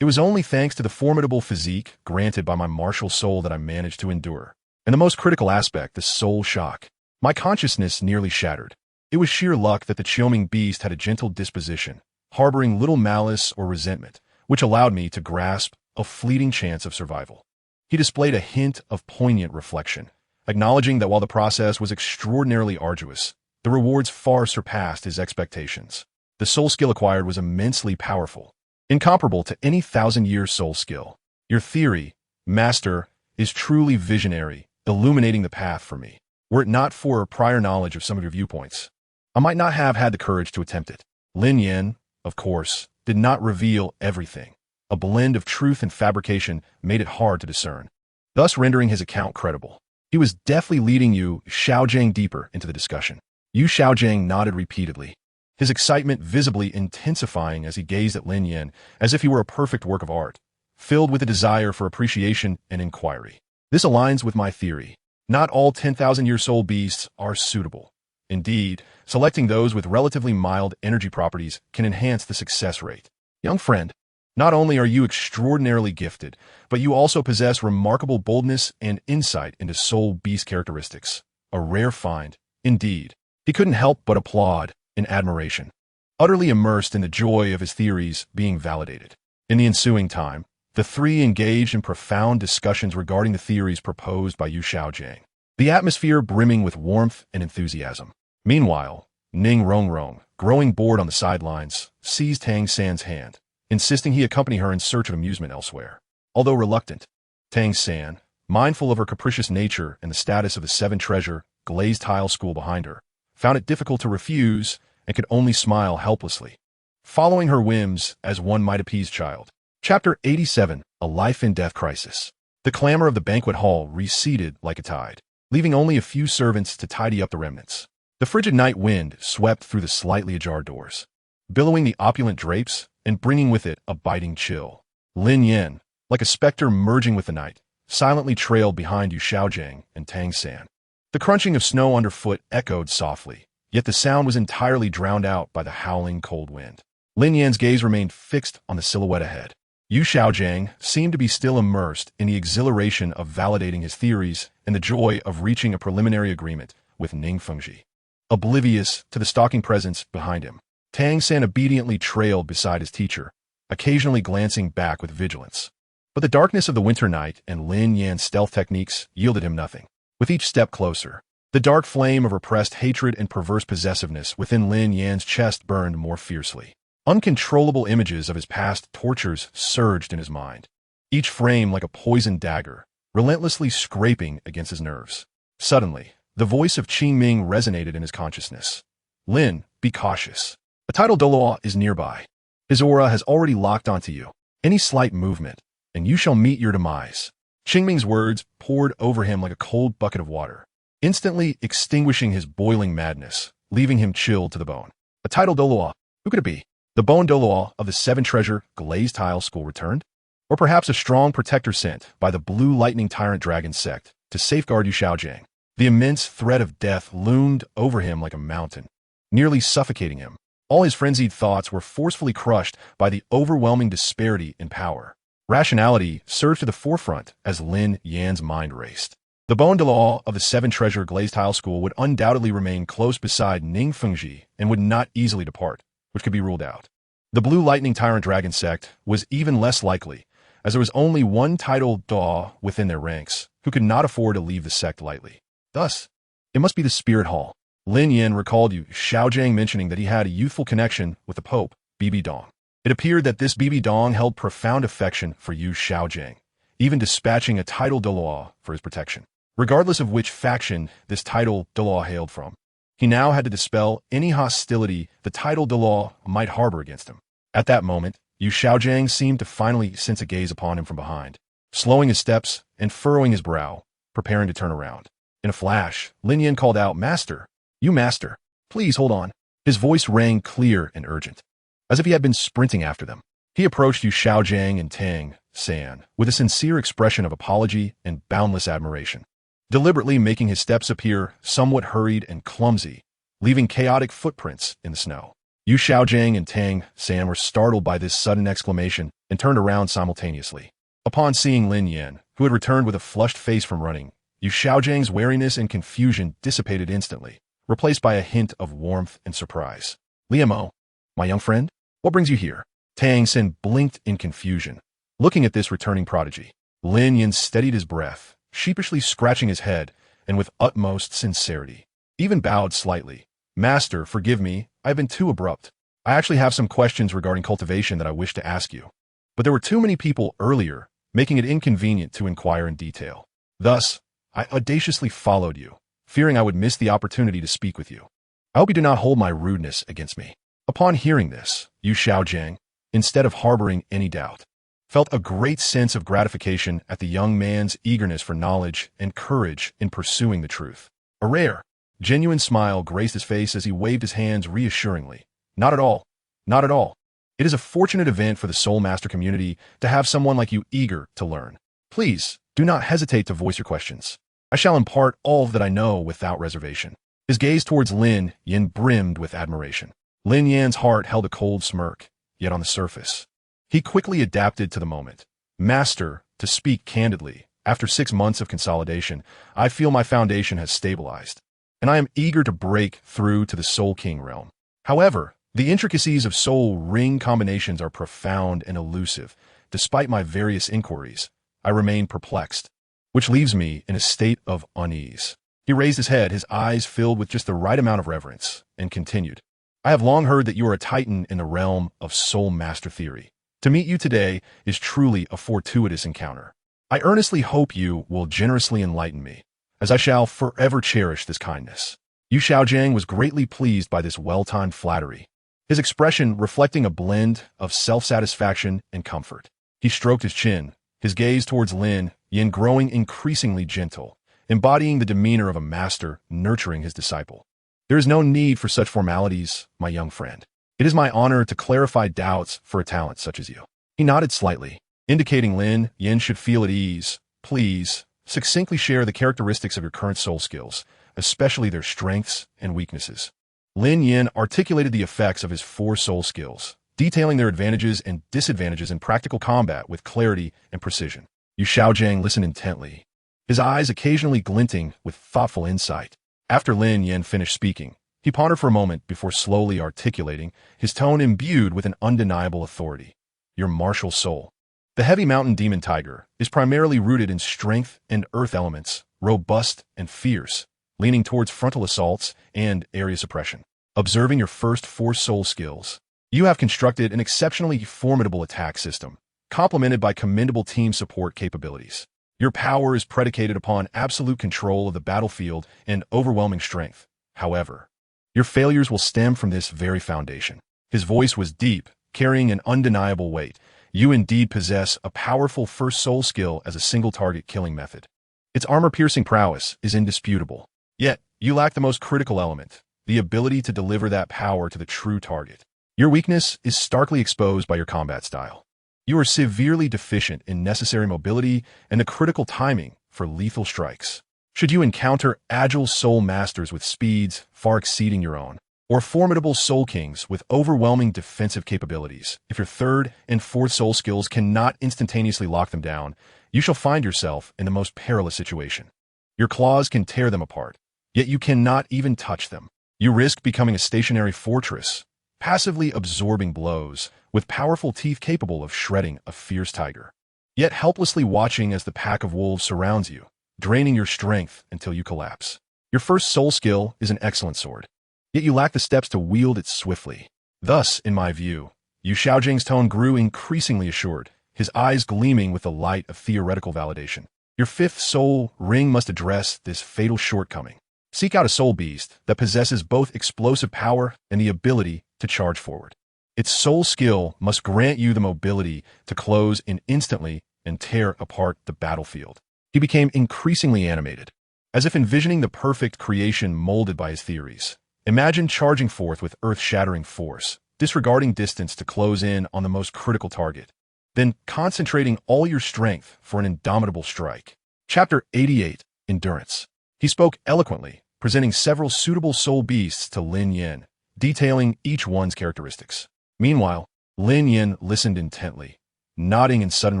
it was only thanks to the formidable physique granted by my martial soul that I managed to endure. And the most critical aspect, the soul shock. My consciousness nearly shattered. It was sheer luck that the Xiaoming beast had a gentle disposition, harboring little malice or resentment, which allowed me to grasp a fleeting chance of survival. He displayed a hint of poignant reflection, acknowledging that while the process was extraordinarily arduous, the rewards far surpassed his expectations. The soul skill acquired was immensely powerful, incomparable to any 1,000-year soul skill. Your theory, Master, is truly visionary, illuminating the path for me. Were it not for prior knowledge of some of your viewpoints, I might not have had the courage to attempt it. Lin Yan, of course, did not reveal everything. A blend of truth and fabrication made it hard to discern, thus rendering his account credible. He was deftly leading Yu Xiaogang deeper into the discussion. Yu Xiaogang nodded repeatedly, his excitement visibly intensifying as he gazed at Lin Yan as if he were a perfect work of art, filled with a desire for appreciation and inquiry. This aligns with my theory. Not all 10,000-year soul beasts are suitable. Indeed, selecting those with relatively mild energy properties can enhance the success rate. Young friend, not only are you extraordinarily gifted, but you also possess remarkable boldness and insight into soul beast characteristics. A rare find, indeed. He couldn't help but applaud in admiration, utterly immersed in the joy of his theories being validated. In the ensuing time, the three engaged in profound discussions regarding the theories proposed by Yu Xiaogang, the atmosphere brimming with warmth and enthusiasm. Meanwhile, Ning Rongrong, growing bored on the sidelines, seized Tang San's hand, insisting he accompany her in search of amusement elsewhere. Although reluctant, Tang San, mindful of her capricious nature and the status of the seven-treasure, glazed tile school behind her, found it difficult to refuse and could only smile helplessly, following her whims as one might appease child. Chapter 87, A Life and Death Crisis. The clamor of the banquet hall receded like a tide, leaving only a few servants to tidy up the remnants. The frigid night wind swept through the slightly ajar doors, billowing the opulent drapes and bringing with it a biting chill. Lin Yan, like a specter merging with the night, silently trailed behind Yu Xiaogang and Tang San. The crunching of snow underfoot echoed softly, yet the sound was entirely drowned out by the howling cold wind. Lin Yan's gaze remained fixed on the silhouette ahead. Yu Xiaogang seemed to be still immersed in the exhilaration of validating his theories and the joy of reaching a preliminary agreement with Ning Fengji. Oblivious to the stalking presence behind him, Tang San obediently trailed beside his teacher, occasionally glancing back with vigilance. But the darkness of the winter night and Lin Yan's stealth techniques yielded him nothing. With each step closer, the dark flame of repressed hatred and perverse possessiveness within Lin Yan's chest burned more fiercely. Uncontrollable images of his past tortures surged in his mind, each frame like a poisoned dagger, relentlessly scraping against his nerves. Suddenly, the voice of Qingming resonated in his consciousness. Lin, be cautious. A tidal Douluo is nearby. His aura has already locked onto you. Any slight movement, and you shall meet your demise. Qingming's words poured over him like a cold bucket of water, instantly extinguishing his boiling madness, leaving him chilled to the bone. A tidal Douluo, who could it be? The bone Douluo of the seven-treasure glazed tile school returned? Or perhaps a strong protector sent by the blue lightning tyrant dragon sect to safeguard Yu Xiaogang. The immense threat of death loomed over him like a mountain, nearly suffocating him. All his frenzied thoughts were forcefully crushed by the overwhelming disparity in power. Rationality surged to the forefront as Lin Yan's mind raced. The bone Douluo of the seven-treasure glazed tile school would undoubtedly remain close beside Ning Fengji and would not easily depart, which could be ruled out. The blue lightning tyrant dragon sect was even less likely, as there was only one tidal Douluo within their ranks, who could not afford to leave the sect lightly. Thus, it must be the Spirit Hall. Lin Yan recalled Yu Xiaogang mentioning that he had a youthful connection with the Pope, Bibi Dong. It appeared that this Bibi Dong held profound affection for Yu Xiaogang, even dispatching a tidal Douluo for his protection. Regardless of which faction this tidal Douluo hailed from, he now had to dispel any hostility the tidal Douluo might harbor against him. At that moment, Yu Xiaogang seemed to finally sense a gaze upon him from behind, slowing his steps and furrowing his brow, preparing to turn around. In a flash, Lin Yan called out, "Master! You master! Please hold on." His voice rang clear and urgent, as if he had been sprinting after them. He approached Yu Xiaogang and Tang San with a sincere expression of apology and boundless admiration, deliberately making his steps appear somewhat hurried and clumsy, leaving chaotic footprints in the snow. Yu Xiaogang and Tang San were startled by this sudden exclamation and turned around simultaneously. Upon seeing Lin Yan, who had returned with a flushed face from running, Yu Xiaogangs wariness and confusion dissipated instantly, replaced by a hint of warmth and surprise. "Liamo, my young friend, what brings you here?" Tang San blinked in confusion, looking at this returning prodigy. Lin Yan steadied his breath, sheepishly scratching his head, and with utmost sincerity, even bowed slightly. "Master, forgive me, I have been too abrupt. I actually have some questions regarding cultivation that I wish to ask you. But there were too many people earlier, making it inconvenient to inquire in detail. Thus, I audaciously followed you, fearing I would miss the opportunity to speak with you. I hope you do not hold my rudeness against me." Upon hearing this, Yu Xiaogang, instead of harboring any doubt, felt a great sense of gratification at the young man's eagerness for knowledge and courage in pursuing the truth. A rare, genuine smile graced his face as he waved his hands reassuringly. "Not at all. Not at all. It is a fortunate event for the Soul Master community to have someone like you eager to learn. Please, do not hesitate to voice your questions. I shall impart all that I know without reservation." His gaze towards Lin Yan brimmed with admiration. Lin Yan's heart held a cold smirk, yet on the surface, he quickly adapted to the moment. "Master, to speak candidly, after 6 months of consolidation, I feel my foundation has stabilized, and I am eager to break through to the Soul King realm. However, the intricacies of soul ring combinations are profound and elusive. Despite my various inquiries, I remain perplexed, which leaves me in a state of unease." He raised his head, his eyes filled with just the right amount of reverence, and continued, "I have long heard that you are a titan in the realm of Soul Master theory. To meet you today is truly a fortuitous encounter. I earnestly hope you will generously enlighten me, as I shall forever cherish this kindness." Yu Xiaogang was greatly pleased by this well-timed flattery, his expression reflecting a blend of self-satisfaction and comfort. He stroked his chin, his gaze towards Lin Yan growing increasingly gentle, embodying the demeanor of a master nurturing his disciple. "There is no need for such formalities, my young friend. It is my honor to clarify doubts for a talent such as you." He nodded slightly, indicating Lin Yan should feel at ease. "Please, succinctly share the characteristics of your current soul skills, especially their strengths and weaknesses." Lin Yan articulated the effects of his 4 soul skills, detailing their advantages and disadvantages in practical combat with clarity and precision. Yu Xiaogang listened intently, his eyes occasionally glinting with thoughtful insight. After Lin Yan finished speaking, he pondered for a moment before slowly articulating, his tone imbued with an undeniable authority. your martial soul. The heavy mountain demon tiger is primarily rooted in strength and earth elements, robust and fierce, leaning towards frontal assaults and area suppression. Observing your first 4 soul skills, you have constructed an exceptionally formidable attack system, complemented by commendable team support capabilities. Your power is predicated upon absolute control of the battlefield and overwhelming strength. However, your failures will stem from this very foundation. His voice was deep, carrying an undeniable weight. You indeed possess a powerful first soul skill as a single-target killing method. Its armor-piercing prowess is indisputable. Yet, you lack the most critical element, the ability to deliver that power to the true target. Your weakness is starkly exposed by your combat style. You are severely deficient in necessary mobility and the critical timing for lethal strikes. Should you encounter agile soul masters with speeds far exceeding your own, or formidable soul kings with overwhelming defensive capabilities, if your 3rd and 4th soul skills cannot instantaneously lock them down, you shall find yourself in the most perilous situation. Your claws can tear them apart, yet you cannot even touch them. You risk becoming a stationary fortress, passively absorbing blows, with powerful teeth capable of shredding a fierce tiger, yet helplessly watching as the pack of wolves surrounds you, draining your strength until you collapse. Your first soul skill is an excellent sword, yet you lack the steps to wield it swiftly. Thus, in my view, Yu Xiaogang's tone grew increasingly assured, his eyes gleaming with the light of theoretical validation. Your 5th soul ring must address this fatal shortcoming. Seek out a soul beast that possesses both explosive power and the ability to charge forward. Its soul skill must grant you the mobility to close in instantly and tear apart the battlefield. He became increasingly animated, as if envisioning the perfect creation molded by his theories. Imagine charging forth with earth-shattering force, disregarding distance to close in on the most critical target, then concentrating all your strength for an indomitable strike. Chapter 88, Endurance. He spoke eloquently, presenting several suitable soul beasts to Lin Yan, detailing each one's characteristics. Meanwhile, Lin Yan listened intently, nodding in sudden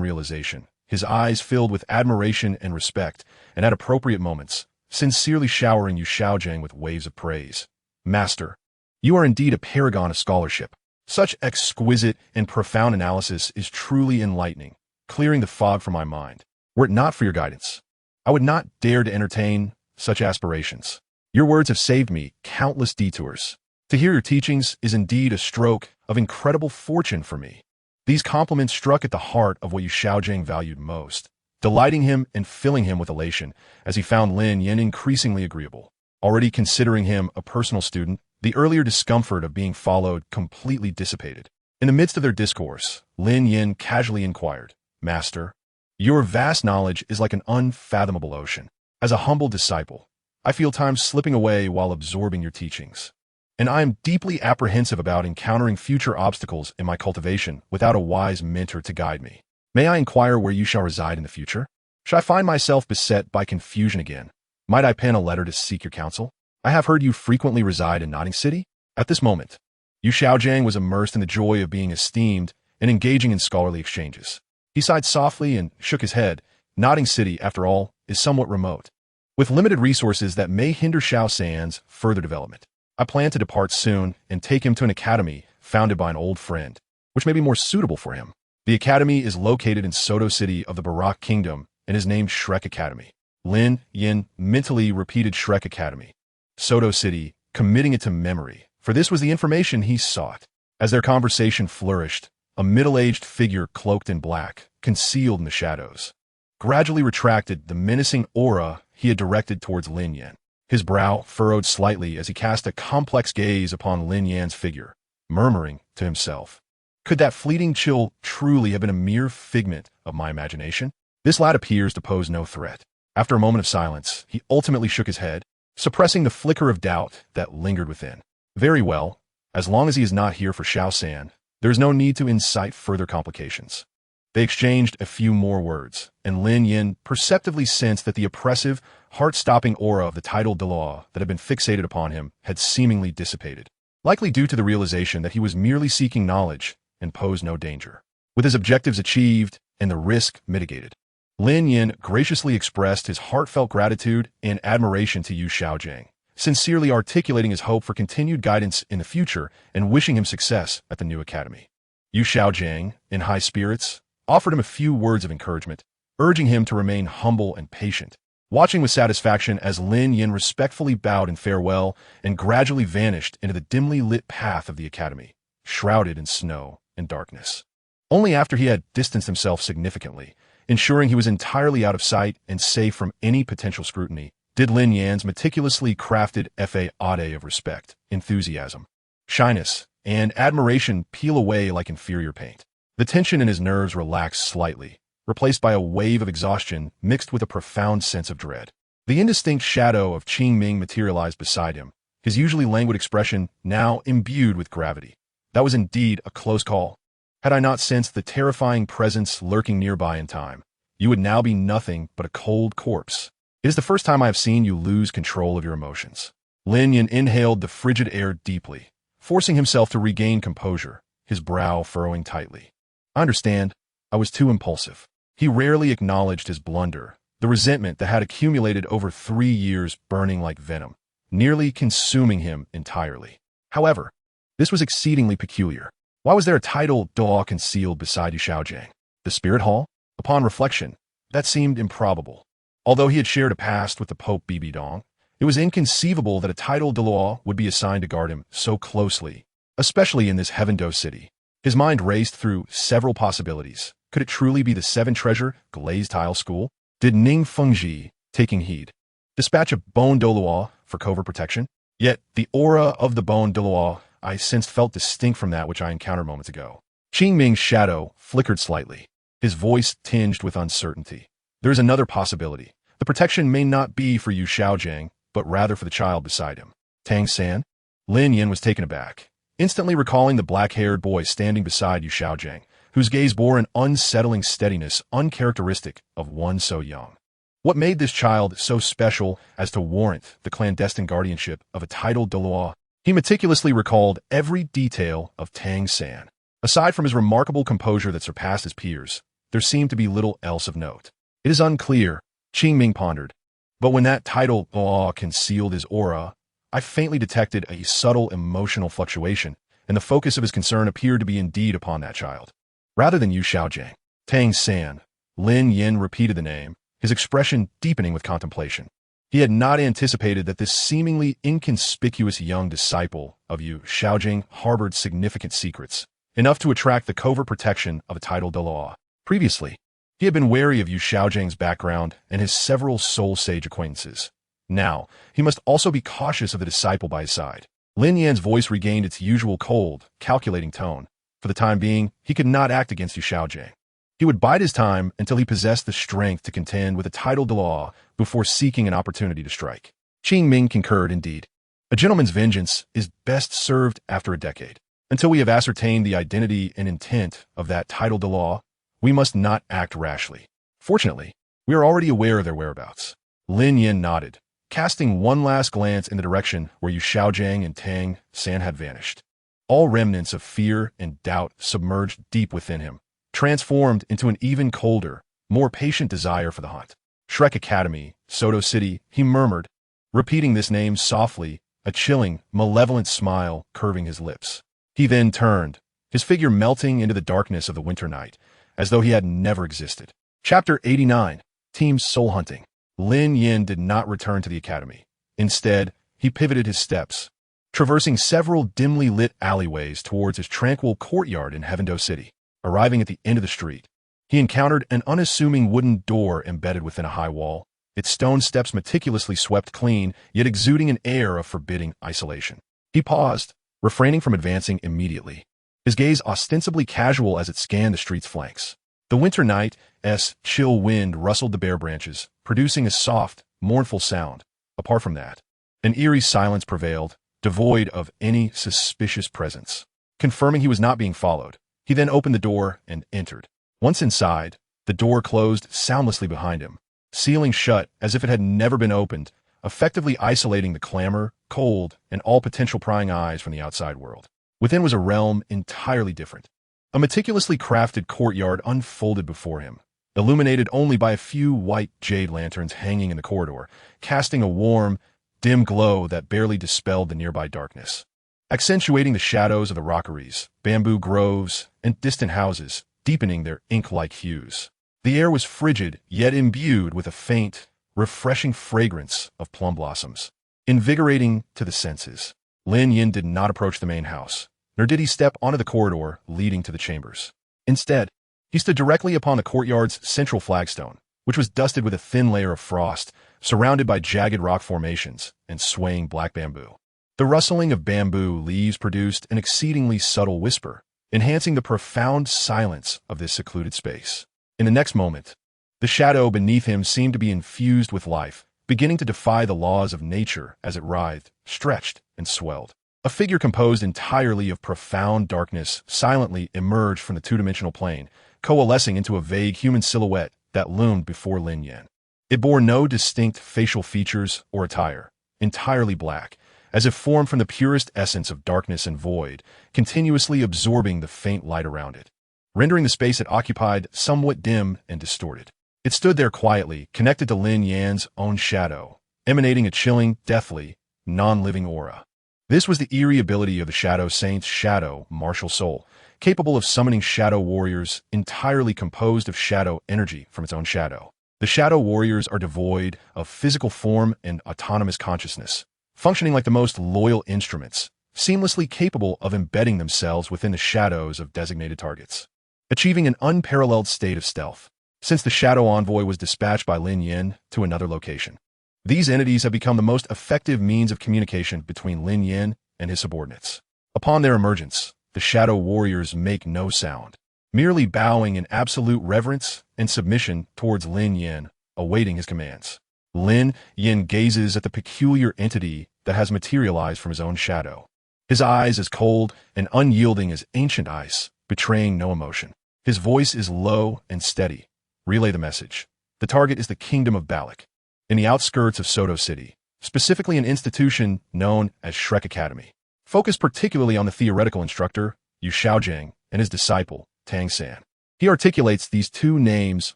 realization, his eyes filled with admiration and respect, and at appropriate moments, sincerely showering Yu Xiaogang with waves of praise. Master, you are indeed a paragon of scholarship. Such exquisite and profound analysis is truly enlightening, clearing the fog from my mind. Were it not for your guidance, I would not dare to entertain such aspirations. Your words have saved me countless detours. To hear your teachings is indeed a stroke of incredible fortune for me. These compliments struck at the heart of what Yu Xiaogang valued most, delighting him and filling him with elation as he found Lin Yan increasingly agreeable. Already considering him a personal student, the earlier discomfort of being followed completely dissipated. In the midst of their discourse, Lin Yan casually inquired, Master, your vast knowledge is like an unfathomable ocean. As a humble disciple, I feel time slipping away while absorbing your teachings, and I am deeply apprehensive about encountering future obstacles in my cultivation without a wise mentor to guide me. May I inquire where you shall reside in the future? Should I find myself beset by confusion again? Might I pen a letter to seek your counsel? I have heard you frequently reside in Nodding City. At this moment, Yu Xiaogang was immersed in the joy of being esteemed and engaging in scholarly exchanges. He sighed softly and shook his head. Nodding City, after all, is somewhat remote, with limited resources that may hinder SoulLand's further development. I plan to depart soon and take him to an academy founded by an old friend, which may be more suitable for him. The academy is located in Soto City of the Barak Kingdom and is named Shrek Academy. Lin Yan mentally repeated Shrek Academy, Soto City, committing it to memory, for this was the information he sought. As their conversation flourished, a middle-aged figure cloaked in black, concealed in the shadows, gradually retracted the menacing aura he had directed towards Lin Yan. His brow furrowed slightly as he cast a complex gaze upon Lin Yan's figure, murmuring to himself, could that fleeting chill truly have been a mere figment of my imagination? This lad appears to pose no threat. After a moment of silence, he ultimately shook his head, suppressing the flicker of doubt that lingered within. Very well, as long as he is not here for SoulLand, there is no need to incite further complications. They exchanged a few more words, and Lin Yan perceptibly sensed that the oppressive, heart-stopping aura of the title Douluo that had been fixated upon him had seemingly dissipated, likely due to the realization that he was merely seeking knowledge and posed no danger. With his objectives achieved and the risk mitigated, Lin Yan graciously expressed his heartfelt gratitude and admiration to Yu Xiaogang, sincerely articulating his hope for continued guidance in the future and wishing him success at the new academy. Yu Xiaogang, in high spirits, offered him a few words of encouragement, urging him to remain humble and patient. Watching with satisfaction as Lin Yan respectfully bowed in farewell and gradually vanished into the dimly lit path of the academy, shrouded in snow and darkness. Only after he had distanced himself significantly, ensuring he was entirely out of sight and safe from any potential scrutiny, did Lin Yan's meticulously crafted facade of respect, enthusiasm, shyness, and admiration peel away like inferior paint. The tension in his nerves relaxed slightly, replaced by a wave of exhaustion mixed with a profound sense of dread. The indistinct shadow of Qing Ming materialized beside him, his usually languid expression now imbued with gravity. That was indeed a close call. Had I not sensed the terrifying presence lurking nearby in time, you would now be nothing but a cold corpse. It is the first time I have seen you lose control of your emotions. Lin Yan inhaled the frigid air deeply, forcing himself to regain composure, his brow furrowing tightly. I understand. I was too impulsive. He rarely acknowledged his blunder, the resentment that had accumulated over 3 years burning like venom, nearly consuming him entirely. However, this was exceedingly peculiar. Why was there a title Douluo concealed beside Yu Xiaogang? The spirit hall? Upon reflection, that seemed improbable. Although he had shared a past with the Pope Bibi Dong, it was inconceivable that a title Douluo would be assigned to guard him so closely, especially in this Heavendo city. His mind raced through several possibilities. Could it truly be the 7 treasure glazed tile school? Did Ning Fengji, taking heed, dispatch a bone Douluo for covert protection? Yet the aura of the bone Douluo I sensed felt distinct from that which I encountered moments ago. Qing Ming's shadow flickered slightly, his voice tinged with uncertainty. There is another possibility. The protection may not be for Yu Xiaogang, but rather for the child beside him. Tang San? Lin Yan was taken aback, instantly recalling the black-haired boy standing beside Yu Xiaogang, whose gaze bore an unsettling steadiness uncharacteristic of one so young. What made this child so special as to warrant the clandestine guardianship of a titled Douluo? He meticulously recalled every detail of Tang San. Aside from his remarkable composure that surpassed his peers, there seemed to be little else of note. It is unclear, Qing Ming pondered, but when that title Douluo concealed his aura, I faintly detected a subtle emotional fluctuation, and the focus of his concern appeared to be indeed upon that child, rather than Yu Xiaogang. Tang San. Lin Yan repeated the name, his expression deepening with contemplation. He had not anticipated that this seemingly inconspicuous young disciple of Yu Xiaogang harbored significant secrets, enough to attract the covert protection of a titled Douluo. Previously, he had been wary of Yu Xiaogangs background and his several soul sage acquaintances. Now, he must also be cautious of the disciple by his side. Lin Yan's voice regained its usual cold, calculating tone. For the time being, he could not act against Yu Xiaogang. He would bide his time until he possessed the strength to contend with a titled Douluo before seeking an opportunity to strike. Qing Ming concurred indeed. A gentleman's vengeance is best served after a decade. Until we have ascertained the identity and intent of that titled Douluo, we must not act rashly. Fortunately, we are already aware of their whereabouts. Lin Yan nodded, casting one last glance in the direction where Yu Xiaogang and Tang San had vanished. All remnants of fear and doubt submerged deep within him, transformed into an even colder, more patient desire for the hunt. Shrek Academy, Soto City, he murmured, repeating this name softly, a chilling, malevolent smile curving his lips. He then turned, his figure melting into the darkness of the winter night, as though he had never existed. Chapter 89. Team Soul Hunting. Lin Yan did not return to the academy. Instead, he pivoted his steps, traversing several dimly lit alleyways towards his tranquil courtyard in Heavendo City. Arriving at the end of the street, he encountered an unassuming wooden door embedded within a high wall, its stone steps meticulously swept clean, yet exuding an air of forbidding isolation. He paused, refraining from advancing immediately, his gaze ostensibly casual as it scanned the street's flanks. The winter night's chill wind rustled the bare branches, producing a soft, mournful sound. Apart from that, an eerie silence prevailed, devoid of any suspicious presence. Confirming he was not being followed, he then opened the door and entered. Once inside, the door closed soundlessly behind him, sealing shut as if it had never been opened, effectively isolating the clamor, cold, and all potential prying eyes from the outside world. Within was a realm entirely different. A meticulously crafted courtyard unfolded before him, illuminated only by a few white jade lanterns hanging in the corridor, casting a warm, dim glow that barely dispelled the nearby darkness. accentuating the shadows of the rockeries, bamboo groves, and distant houses, deepening their ink-like hues. The air was frigid, yet imbued with a faint, refreshing fragrance of plum blossoms, invigorating to the senses. Lin Yan did not approach the main house, nor did he step onto the corridor leading to the chambers. Instead, he stood directly upon the courtyard's central flagstone, which was dusted with a thin layer of frost, surrounded by jagged rock formations and swaying black bamboo. The rustling of bamboo leaves produced an exceedingly subtle whisper, enhancing the profound silence of this secluded space. In the next moment, the shadow beneath him seemed to be infused with life, beginning to defy the laws of nature as it writhed, stretched, and swelled. A figure composed entirely of profound darkness silently emerged from the two-dimensional plane, coalescing into a vague human silhouette that loomed before Lin Yan. It bore no distinct facial features or attire, entirely black, as if formed from the purest essence of darkness and void, continuously absorbing the faint light around it, rendering the space it occupied somewhat dim and distorted. It stood there quietly, connected to Lin Yan's own shadow, emanating a chilling, deathly, non-living aura. This was the eerie ability of the Shadow Saint's shadow, martial soul, capable of summoning shadow warriors entirely composed of shadow energy from its own shadow. The shadow warriors are devoid of physical form and autonomous consciousness, functioning like the most loyal instruments, seamlessly capable of embedding themselves within the shadows of designated targets, achieving an unparalleled state of stealth. Since the Shadow Envoy was dispatched by Lin Yan to another location, these entities have become the most effective means of communication between Lin Yan and his subordinates. Upon their emergence, the Shadow Warriors make no sound, merely bowing in absolute reverence and submission towards Lin Yan, awaiting his commands. Lin Yan gazes at the peculiar entity that has materialized from his own shadow, his eyes as cold and unyielding as ancient ice, betraying no emotion. His voice is low and steady. Relay the message. The target is the Kingdom of Balak, in the outskirts of Soto City, specifically an institution known as Shrek Academy, focused particularly on the theoretical instructor, Yu Xiaogang, and his disciple, Tang San. He articulates these two names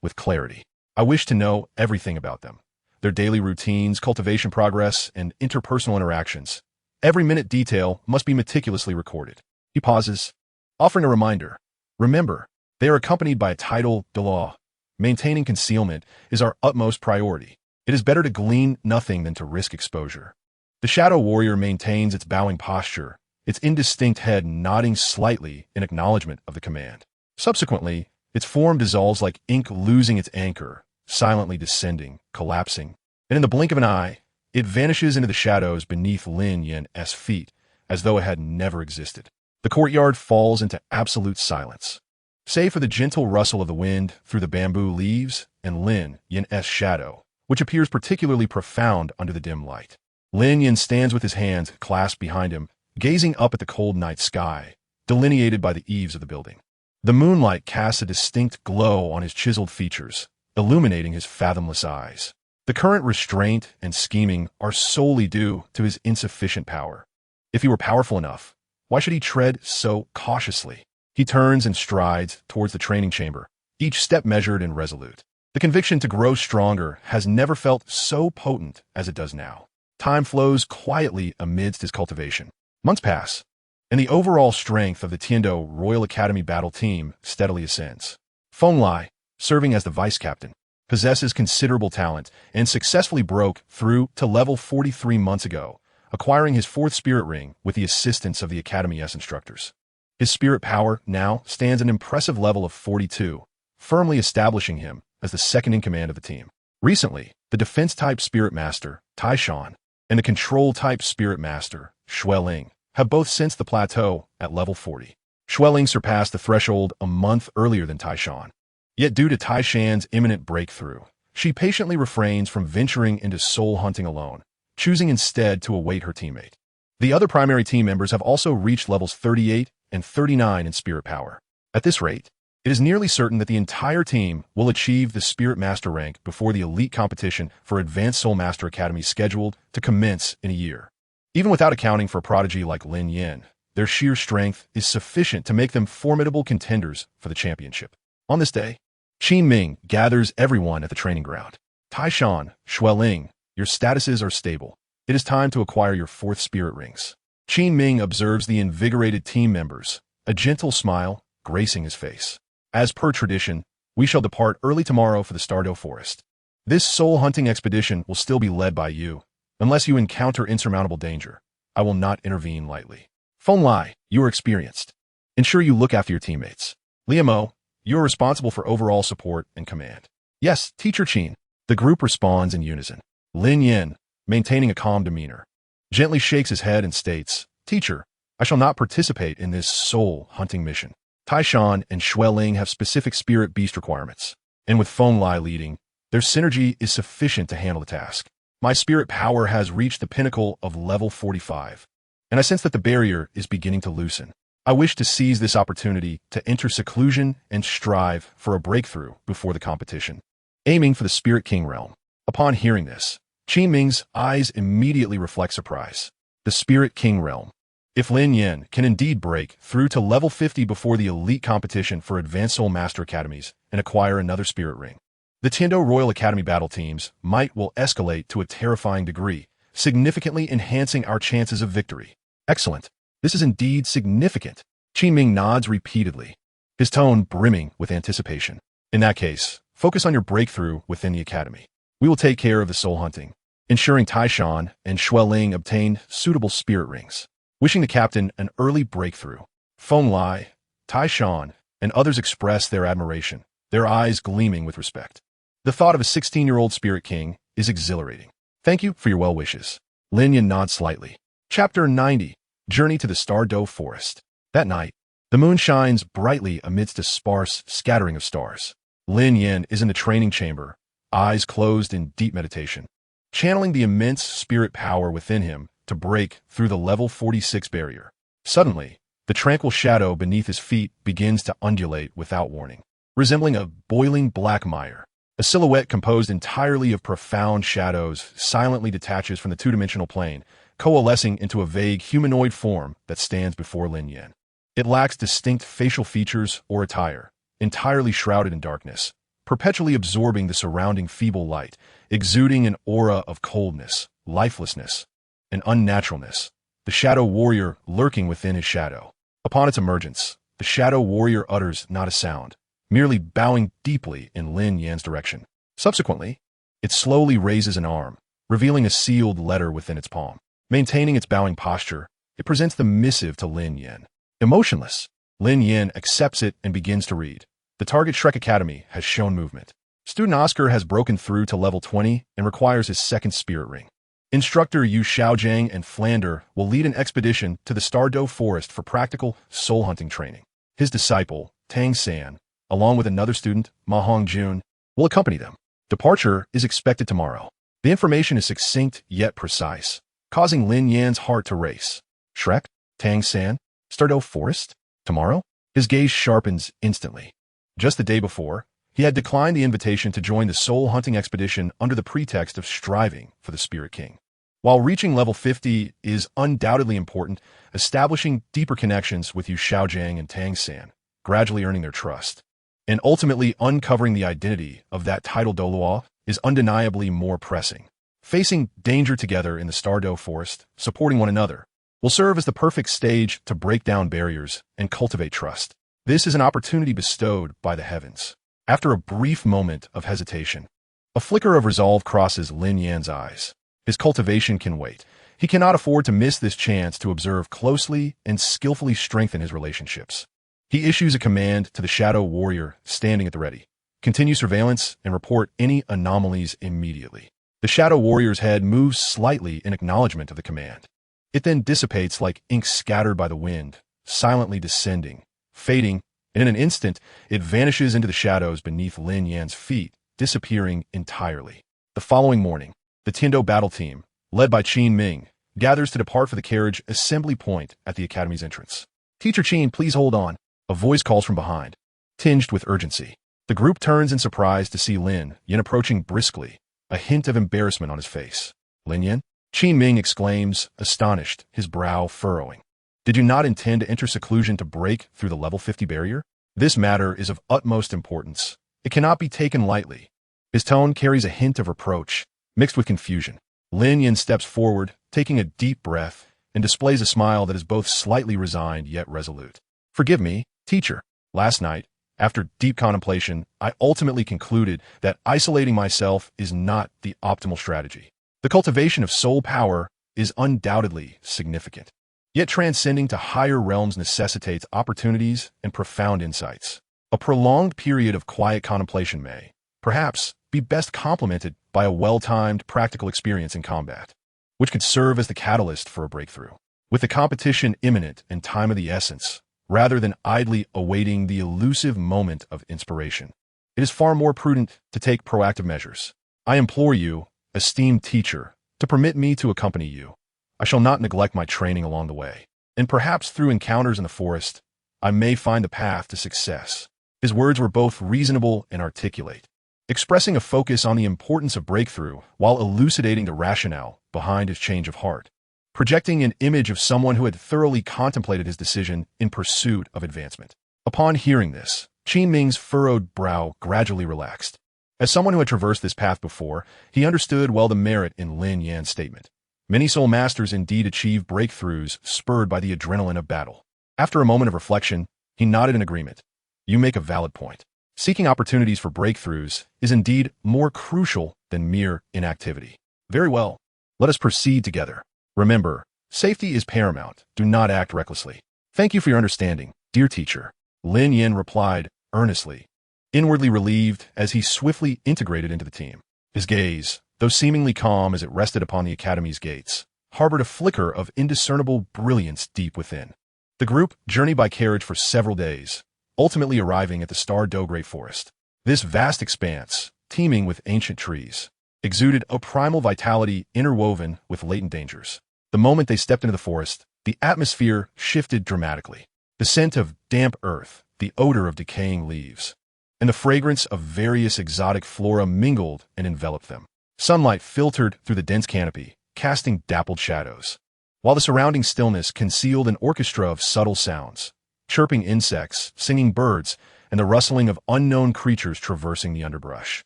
with clarity. I wish to know everything about them, their daily routines, cultivation progress, and interpersonal interactions. Every minute detail must be meticulously recorded. He pauses, offering a reminder. Remember, they are accompanied by a title, Douluo. Maintaining concealment is our utmost priority. It is better to glean nothing than to risk exposure. The Shadow Warrior maintains its bowing posture, its indistinct head nodding slightly in acknowledgement of the command. Subsequently, its form dissolves like ink losing its anchor, silently descending, collapsing, and in the blink of an eye, it vanishes into the shadows beneath Lin Yan's feet, as though it had never existed. The courtyard falls into absolute silence, save for the gentle rustle of the wind through the bamboo leaves and Lin Yan's shadow, which appears particularly profound under the dim light. Lin Yan stands with his hands clasped behind him, gazing up at the cold night sky, delineated by the eaves of the building. The moonlight casts a distinct glow on his chiseled features, illuminating his fathomless eyes. The current restraint and scheming are solely due to his insufficient power. If he were powerful enough, why should he tread so cautiously? He turns and strides towards the training chamber, each step measured and resolute. The conviction to grow stronger has never felt so potent as it does now. Time flows quietly amidst his cultivation. Months pass, and the overall strength of the Tiando Royal Academy battle team steadily ascends. Feng Lai, serving as the vice captain, possesses considerable talent and successfully broke through to level 43 months ago, acquiring his 4th spirit ring with the assistance of the Academy's instructors. His spirit power now stands an impressive level of 42, firmly establishing him as the second in command of the team. Recently, the defense-type spirit master, Taishan, and the control-type spirit master, Xueling, have both sensed the plateau at level 40. Xueling surpassed the threshold a month earlier than Taishan. Yet due to Taishan's imminent breakthrough, she patiently refrains from venturing into soul hunting alone, choosing instead to await her teammate. The other primary team members have also reached levels 38 and 39 in spirit power. At this rate, it is nearly certain that the entire team will achieve the Spirit Master rank before the elite competition for Advanced Soul Master Academy scheduled to commence in a year. Even without accounting for a prodigy like Lin Yan, their sheer strength is sufficient to make them formidable contenders for the championship. On this day, Qin Ming gathers everyone at the training ground. Taishan, Xueling, your statuses are stable. It is time to acquire your 4th spirit rings. Qin Ming observes the invigorated team members, a gentle smile gracing his face. As per tradition, we shall depart early tomorrow for the Stardow Forest. This soul-hunting expedition will still be led by you. Unless you encounter insurmountable danger, I will not intervene lightly. Feng Lai, you are experienced. Ensure you look after your teammates. Liamo, you are responsible for overall support and command. Yes, Teacher Qin. The group responds in unison. Lin Yan, maintaining a calm demeanor, gently shakes his head and states, Teacher, I shall not participate in this soul-hunting mission. Taishan and Xueling have specific spirit beast requirements, and with Feng Lai leading, their synergy is sufficient to handle the task. My spirit power has reached the pinnacle of level 45, and I sense that the barrier is beginning to loosen. I wish to seize this opportunity to enter seclusion and strive for a breakthrough before the competition, aiming for the Spirit King realm. Upon hearing this, Qin Ming's eyes immediately reflect surprise. The Spirit King realm. If Lin Yan can indeed break through to level 50 before the elite competition for Advanced Soul Master Academies and acquire another Spirit Ring, the Tiando Royal Academy battle team's might will escalate to a terrifying degree, significantly enhancing our chances of victory. Excellent. This is indeed significant. Qin Ming nods repeatedly, his tone brimming with anticipation. In that case, focus on your breakthrough within the academy. We will take care of the soul hunting, ensuring Taishan and Xueling obtain suitable spirit rings. Wishing the captain an early breakthrough, Feng Lai, Taishan, and others express their admiration, their eyes gleaming with respect. The thought of a 16-year-old Spirit King is exhilarating. Thank you for your well wishes. Lin Yan nods slightly. Chapter 90. Journey to the Stardow Forest. That night, the moon shines brightly amidst a sparse scattering of stars. Lin Yan is in the training chamber, eyes closed in deep meditation, channeling the immense spirit power within him to break through the level 46 barrier. Suddenly, the tranquil shadow beneath his feet begins to undulate without warning, resembling a boiling black mire. A silhouette composed entirely of profound shadows silently detaches from the two-dimensional plane, coalescing into a vague humanoid form that stands before Lin Yan. It lacks distinct facial features or attire, entirely shrouded in darkness, perpetually absorbing the surrounding feeble light, exuding an aura of coldness, lifelessness, and unnaturalness, the shadow warrior lurking within his shadow. Upon its emergence, the shadow warrior utters not a sound, merely bowing deeply in Lin Yan's direction. Subsequently, it slowly raises an arm, revealing a sealed letter within its palm. Maintaining its bowing posture, it presents the missive to Lin Yan. Emotionless, Lin Yan accepts it and begins to read. The target Shrek Academy has shown movement. Student Oscar has broken through to level 20 and requires his second spirit ring. Instructor Yu Xiaogang and Flander will lead an expedition to the Stardow Forest for practical soul hunting training. His disciple, Tang San, along with another student, Ma Hongjun, will accompany them. Departure is expected tomorrow. The information is succinct yet precise, causing Lin Yan's heart to race. Shrek? Tang San? Stardow Forest? Tomorrow? His gaze sharpens instantly. Just the day before, he had declined the invitation to join the soul-hunting expedition under the pretext of striving for the Spirit King. While reaching level 50 is undoubtedly important, establishing deeper connections with Yu Xiaogang and Tang San, gradually earning their trust, and ultimately uncovering the identity of that titled Douluo is undeniably more pressing. Facing danger together in the Stardow Forest, supporting one another, will serve as the perfect stage to break down barriers and cultivate trust. This is an opportunity bestowed by the heavens. After a brief moment of hesitation, a flicker of resolve crosses Lin Yan's eyes. His cultivation can wait. He cannot afford to miss this chance to observe closely and skillfully strengthen his relationships. He issues a command to the Shadow Warrior standing at the ready. Continue surveillance and report any anomalies immediately. The Shadow Warrior's head moves slightly in acknowledgement of the command. It then dissipates like ink scattered by the wind, silently descending, fading, and in an instant, it vanishes into the shadows beneath Lin Yan's feet, disappearing entirely. The following morning, the Tiando battle team, led by Qin Ming, gathers to depart for the carriage assembly point at the academy's entrance. Teacher Qin, please hold on. A voice calls from behind, tinged with urgency. The group turns in surprise to see Lin Yan approaching briskly, a hint of embarrassment on his face. Lin Yan? Qin Ming exclaims, astonished, his brow furrowing. Did you not intend to enter seclusion to break through the level 50 barrier? This matter is of utmost importance. It cannot be taken lightly. His tone carries a hint of reproach, mixed with confusion. Lin Yan steps forward, taking a deep breath, and displays a smile that is both slightly resigned yet resolute. Forgive me, teacher. Last night, after deep contemplation, I ultimately concluded that isolating myself is not the optimal strategy. The cultivation of soul power is undoubtedly significant. Yet transcending to higher realms necessitates opportunities and profound insights. A prolonged period of quiet contemplation may, perhaps, be best complemented by a well-timed practical experience in combat, which could serve as the catalyst for a breakthrough. With the competition imminent and time of the essence, rather than idly awaiting the elusive moment of inspiration, it is far more prudent to take proactive measures. I implore you, esteemed teacher, to permit me to accompany you. I shall not neglect my training along the way, and perhaps through encounters in the forest, I may find the path to success. His words were both reasonable and articulate, expressing a focus on the importance of breakthrough while elucidating the rationale behind his change of heart, projecting an image of someone who had thoroughly contemplated his decision in pursuit of advancement. Upon hearing this, Qin Ming's furrowed brow gradually relaxed. As someone who had traversed this path before, he understood well the merit in Lin Yan's statement. Many soul masters indeed achieve breakthroughs spurred by the adrenaline of battle. After a moment of reflection, he nodded in agreement. You make a valid point. Seeking opportunities for breakthroughs is indeed more crucial than mere inactivity. Very well. Let us proceed together. Remember, safety is paramount. Do not act recklessly. Thank you for your understanding, dear teacher. Lin Yan replied earnestly, inwardly relieved as he swiftly integrated into the team. His gaze, though seemingly calm as it rested upon the academy's gates, harbored a flicker of indiscernible brilliance deep within. The group journeyed by carriage for several days, ultimately arriving at the Star Dogray Forest. This vast expanse, teeming with ancient trees, exuded a primal vitality interwoven with latent dangers. The moment they stepped into the forest, the atmosphere shifted dramatically. The scent of damp earth, the odor of decaying leaves, and the fragrance of various exotic flora mingled and enveloped them. Sunlight filtered through the dense canopy, casting dappled shadows, while the surrounding stillness concealed an orchestra of subtle sounds, chirping insects, singing birds, and the rustling of unknown creatures traversing the underbrush.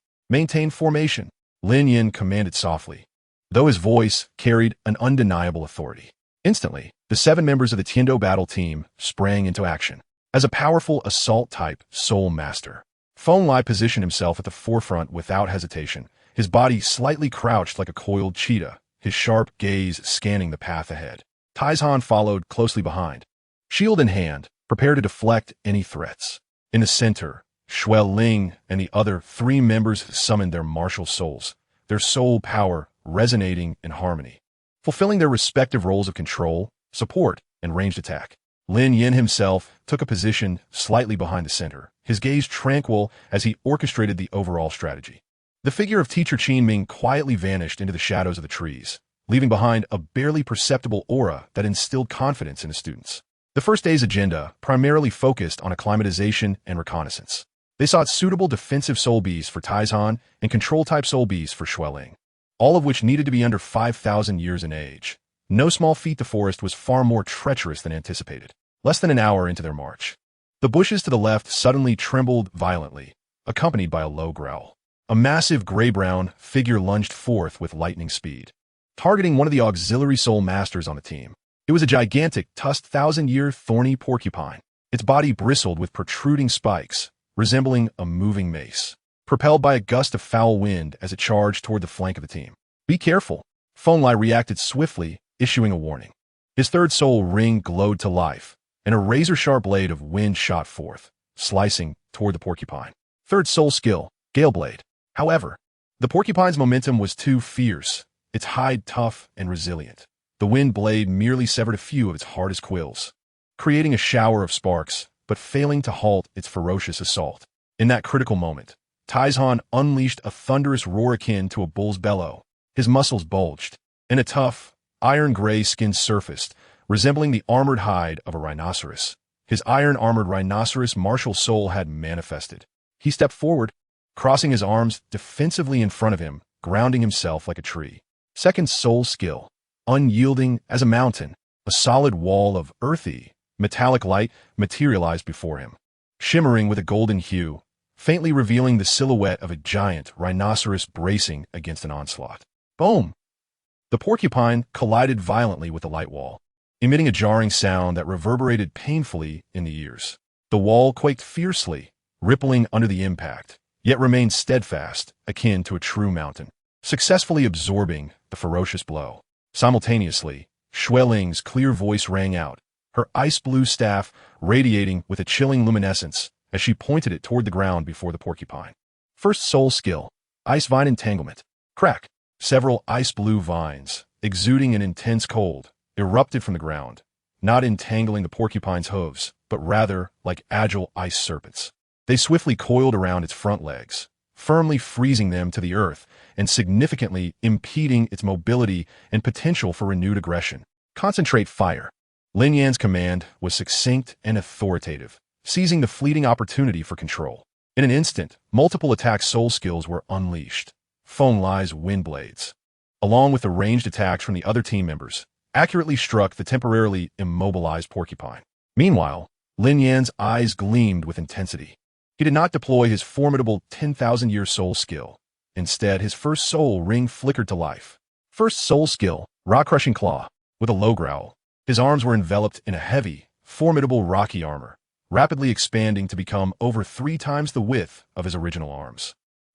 Maintain formation, Lin Yan commanded softly, though his voice carried an undeniable authority. Instantly, the 7 members of the Tiendo battle team sprang into action. As a powerful assault-type soul master, SoulLand positioned himself at the forefront without hesitation, his body slightly crouched like a coiled cheetah, his sharp gaze scanning the path ahead. Taizhan followed closely behind, shield in hand, prepared to deflect any threats. In the center, Shuel Ling and the other 3 members summoned their martial souls, their soul power resonating in harmony, fulfilling their respective roles of control, support, and ranged attack. Lin Yan himself took a position slightly behind the center, his gaze tranquil as he orchestrated the overall strategy. The figure of Teacher Qin Ming quietly vanished into the shadows of the trees, leaving behind a barely perceptible aura that instilled confidence in his students. The first day's agenda primarily focused on acclimatization and reconnaissance. They sought suitable defensive soul bees for Taizhan and control-type soul bees for Shueling, all of which needed to be under 5,000 years in age. No small feat. The forest was far more treacherous than anticipated. Less than an hour into their march, the bushes to the left suddenly trembled violently, accompanied by a low growl. A massive gray-brown figure lunged forth with lightning speed, targeting one of the auxiliary soul masters on the team. It was a gigantic, tusked, 1,000-year thorny porcupine. Its body bristled with protruding spikes, resembling a moving mace, propelled by a gust of foul wind as it charged toward the flank of the team. Be careful. SoulLand reacted swiftly, issuing a warning. His third soul ring glowed to life, and a razor-sharp blade of wind shot forth, slicing toward the porcupine. Third soul skill, Gale Blade. However, the porcupine's momentum was too fierce, its hide tough and resilient. The wind blade merely severed a few of its hardest quills, creating a shower of sparks, but failing to halt its ferocious assault. In that critical moment, Taizhan unleashed a thunderous roar akin to a bull's bellow. His muscles bulged, and a tough, iron-gray skin surfaced, resembling the armored hide of a rhinoceros. His iron-armored rhinoceros martial soul had manifested. He stepped forward, crossing his arms defensively in front of him, grounding himself like a tree. Second soul skill, unyielding as a mountain, a solid wall of earthy, metallic light materialized before him, shimmering with a golden hue, faintly revealing the silhouette of a giant rhinoceros bracing against an onslaught. Boom! The porcupine collided violently with the light wall, emitting a jarring sound that reverberated painfully in the ears. The wall quaked fiercely, rippling under the impact, yet remained steadfast, akin to a true mountain, successfully absorbing the ferocious blow. Simultaneously, Shui Ling's clear voice rang out, her ice-blue staff radiating with a chilling luminescence as she pointed it toward the ground before the porcupine. First soul skill, Ice Vine Entanglement. Crack! Several ice-blue vines, exuding an intense cold, erupted from the ground, not entangling the porcupine's hooves, but rather like agile ice serpents. They swiftly coiled around its front legs, firmly freezing them to the earth and significantly impeding its mobility and potential for renewed aggression. Concentrate fire. Lin Yan's command was succinct and authoritative, seizing the fleeting opportunity for control. In an instant, multiple attack soul skills were unleashed. Feng Lai's wind blades, along with the ranged attacks from the other team members, accurately struck the temporarily immobilized porcupine. Meanwhile, Lin Yan's eyes gleamed with intensity. He did not deploy his formidable 10,000-year soul skill. Instead, his first soul ring flickered to life. First soul skill, Rock-Crushing Claw. With a low growl, his arms were enveloped in a heavy, formidable rocky armor, rapidly expanding to become over 3 times the width of his original arms.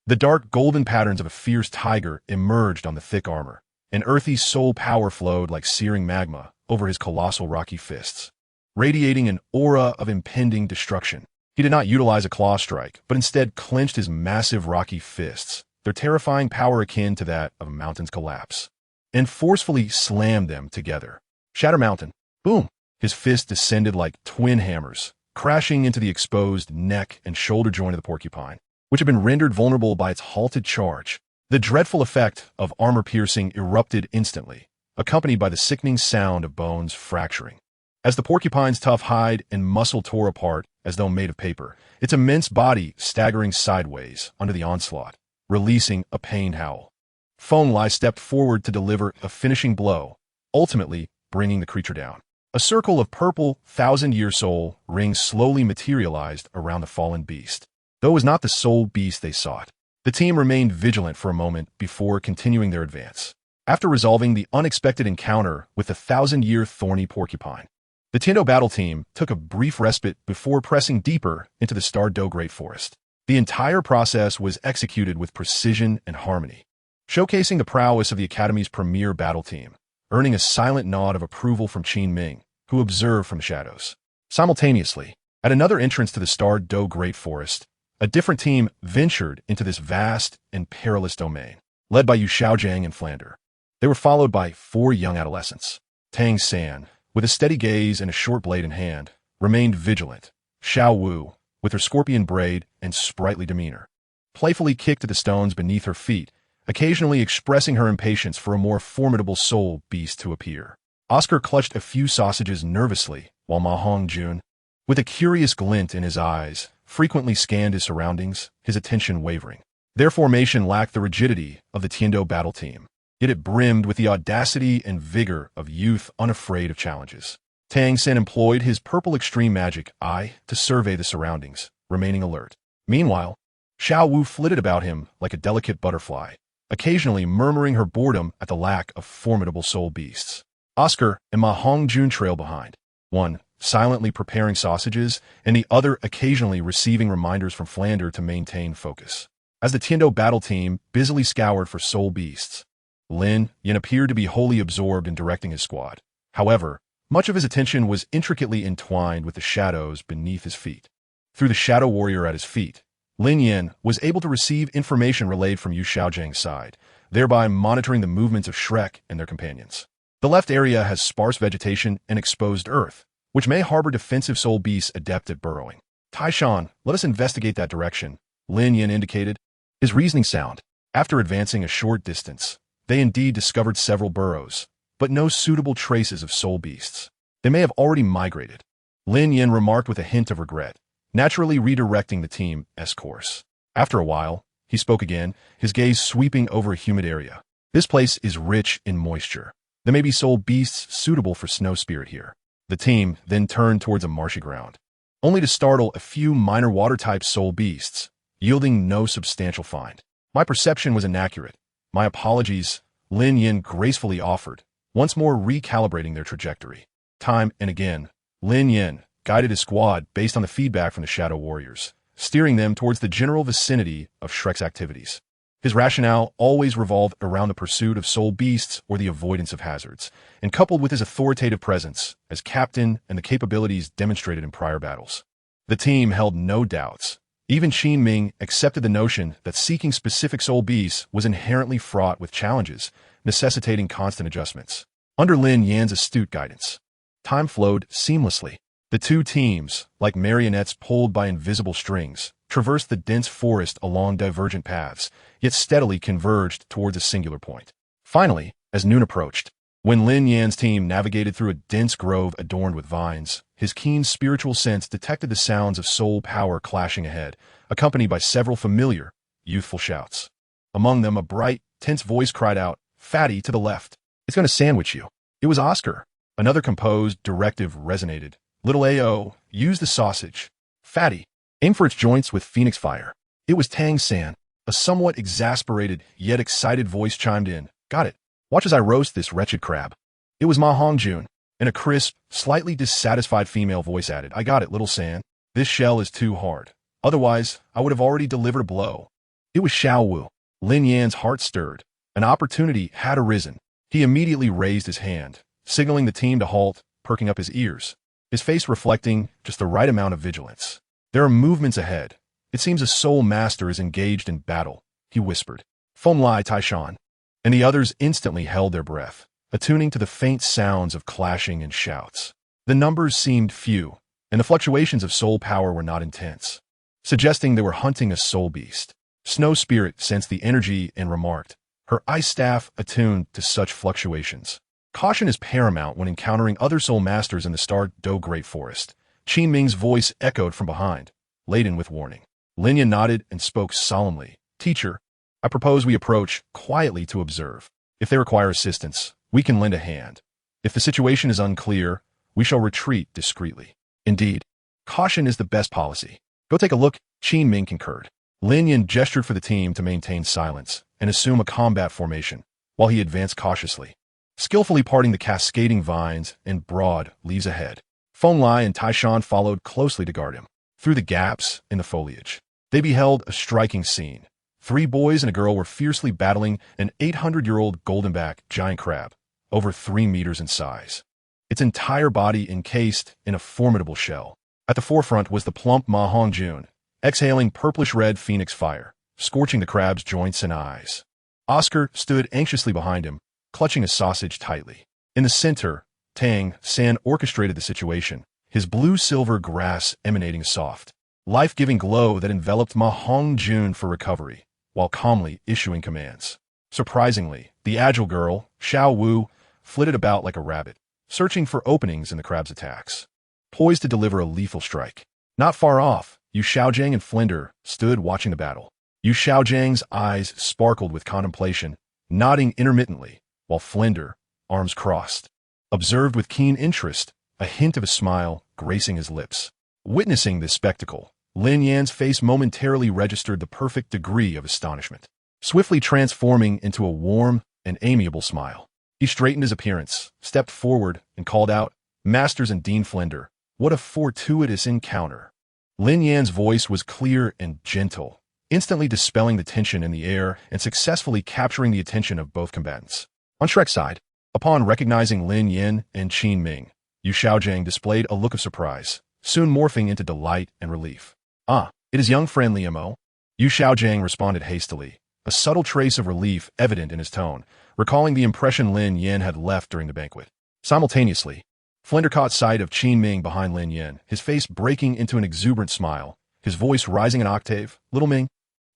The dark golden patterns of a fierce tiger emerged on the thick armor, and earthy soul power flowed like searing magma over his colossal rocky fists, radiating an aura of impending destruction. He did not utilize a claw strike, but instead clenched his massive rocky fists, their terrifying power akin to that of a mountain's collapse, and forcefully slammed them together. Shatter Mountain. Boom! His fist descended like twin hammers, crashing into the exposed neck and shoulder joint of the porcupine, which had been rendered vulnerable by its halted charge. The dreadful effect of armor piercing erupted instantly, accompanied by the sickening sound of bones fracturing. As the porcupine's tough hide and muscle tore apart as though made of paper, its immense body staggering sideways under the onslaught, releasing a pained howl. Feng Lai stepped forward to deliver a finishing blow, ultimately bringing the creature down. A circle of purple, 1,000-year soul rings slowly materialized around the fallen beast. Though it was not the soul beast they sought, the team remained vigilant for a moment before continuing their advance. After resolving the unexpected encounter with the 1,000-year thorny porcupine, the Tiando battle team took a brief respite before pressing deeper into the Stardo Great Forest. The entire process was executed with precision and harmony, showcasing the prowess of the Academy's premier battle team, earning a silent nod of approval from Qin Ming, who observed from the shadows. Simultaneously, at another entrance to the Stardo Great Forest, a different team ventured into this vast and perilous domain, led by Yu Xiaogang and Flander. They were followed by 4 young adolescents. Tang San, with a steady gaze and a short blade in hand, remained vigilant. Xiao Wu, with her scorpion braid and sprightly demeanor, playfully kicked at the stones beneath her feet, occasionally expressing her impatience for a more formidable soul beast to appear. Oscar clutched a few sausages nervously, while Ma Hongjun, with a curious glint in his eyes, frequently scanned his surroundings, his attention wavering. Their formation lacked the rigidity of the Tiando battle team, yet it brimmed with the audacity and vigor of youth unafraid of challenges. Tang Sen employed his purple extreme magic eye to survey the surroundings, remaining alert. Meanwhile, Xiao Wu flitted about him like a delicate butterfly, occasionally murmuring her boredom at the lack of formidable soul beasts. Oscar and Ma Hongjun trailed behind, one silently preparing sausages and the other occasionally receiving reminders from Flander to maintain focus. As the Tiando battle team busily scoured for soul beasts, Lin Yan appeared to be wholly absorbed in directing his squad. However, much of his attention was intricately entwined with the shadows beneath his feet. Through the shadow warrior at his feet, Lin Yan was able to receive information relayed from Yu Xiaogang's side, thereby monitoring the movements of Shrek and their companions. The left area has sparse vegetation and exposed earth, which may harbor defensive soul beasts adept at burrowing. Taishan, let us investigate that direction, Lin Yan indicated, his reasoning sound. After advancing a short distance, they indeed discovered several burrows, but no suitable traces of soul beasts. They may have already migrated, Lin Yan remarked with a hint of regret, naturally redirecting the team's course. After a while, he spoke again, his gaze sweeping over a humid area. This place is rich in moisture. There may be soul beasts suitable for snow spirit here. The team then turned towards a marshy ground, only to startle a few minor water-type soul beasts, yielding no substantial find. My perception was inaccurate. My apologies, Lin Yan gracefully offered, once more recalibrating their trajectory. Time and again, Lin Yan guided his squad based on the feedback from the Shadow Warriors, steering them towards the general vicinity of Shrek's activities. His rationale always revolved around the pursuit of soul beasts or the avoidance of hazards, and coupled with his authoritative presence as captain and the capabilities demonstrated in prior battles. The team held no doubts. Even Qin Ming accepted the notion that seeking specific soul beasts was inherently fraught with challenges, necessitating constant adjustments. Under Lin Yan's astute guidance, time flowed seamlessly. The two teams, like marionettes pulled by invisible strings, traversed the dense forest along divergent paths, yet steadily converged towards a singular point. Finally, as noon approached, when Lin Yan's team navigated through a dense grove adorned with vines, his keen spiritual sense detected the sounds of soul power clashing ahead, accompanied by several familiar, youthful shouts. Among them, a bright, tense voice cried out, "Fatty, to the left. It's going to sandwich you." It was Oscar. Another composed directive resonated. "Little AO, use the sausage. Fatty, aim for its joints with phoenix fire." It was Tang San. A somewhat exasperated, yet excited voice chimed in. "Got it. Watch as I roast this wretched crab." It was Ma Hongjun, and a crisp, slightly dissatisfied female voice added, "I got it, Little San. This shell is too hard. Otherwise, I would have already delivered a blow." It was Xiao Wu. Lin Yan's heart stirred. An opportunity had arisen. He immediately raised his hand, signaling the team to halt, perking up his ears, his face reflecting just the right amount of vigilance. "There are movements ahead. It seems a soul master is engaged in battle," he whispered. "Feng Lai Taishan." And the others instantly held their breath, attuning to the faint sounds of clashing and shouts. The numbers seemed few, and the fluctuations of soul power were not intense, suggesting they were hunting a soul beast. Snow Spirit sensed the energy and remarked, her ice staff attuned to such fluctuations. Caution is paramount when encountering other soul masters in the Star Do Great Forest. Qin Ming's voice echoed from behind, laden with warning. Lin Yan nodded and spoke solemnly. "Teacher, I propose we approach quietly to observe. If they require assistance, we can lend a hand. If the situation is unclear, we shall retreat discreetly." "Indeed, caution is the best policy. Go take a look," Qin Ming concurred. Lin Yan gestured for the team to maintain silence and assume a combat formation, while he advanced cautiously, skillfully parting the cascading vines and broad leaves ahead. Feng Lai and Taishan followed closely to guard him. Through the gaps in the foliage, they beheld a striking scene. 3 boys and a girl were fiercely battling an 800-year-old goldenback giant crab, over 3 meters in size, its entire body encased in a formidable shell. At the forefront was the plump Ma Hongjun, exhaling purplish-red phoenix fire, scorching the crab's joints and eyes. Oscar stood anxiously behind him, clutching a sausage tightly. In the center, Tang San orchestrated the situation, his blue-silver grass emanating a soft, life-giving glow that enveloped Ma Hongjun for recovery, while calmly issuing commands. Surprisingly, the agile girl, Xiao Wu, flitted about like a rabbit, searching for openings in the crab's attacks, poised to deliver a lethal strike. Not far off, Yu Xiaogang and Flinder stood watching the battle. Yu Xiaojiang's eyes sparkled with contemplation, nodding intermittently, while Flinder, arms crossed, observed with keen interest, a hint of a smile gracing his lips. Witnessing this spectacle, Lin Yan's face momentarily registered the perfect degree of astonishment, swiftly transforming into a warm and amiable smile. He straightened his appearance, stepped forward, and called out, "Masters and Dean Flinder, what a fortuitous encounter." Lin Yan's voice was clear and gentle, instantly dispelling the tension in the air and successfully capturing the attention of both combatants. On Shrek's side, upon recognizing Lin Yan and Qin Ming, Yu Xiaogang displayed a look of surprise, soon morphing into delight and relief. "Ah, it is young friend Liamo." Yu Xiaogang responded hastily, a subtle trace of relief evident in his tone, recalling the impression Lin Yan had left during the banquet. Simultaneously, Flinder caught sight of Qin Ming behind Lin Yan, his face breaking into an exuberant smile, his voice rising an octave. "Little Ming,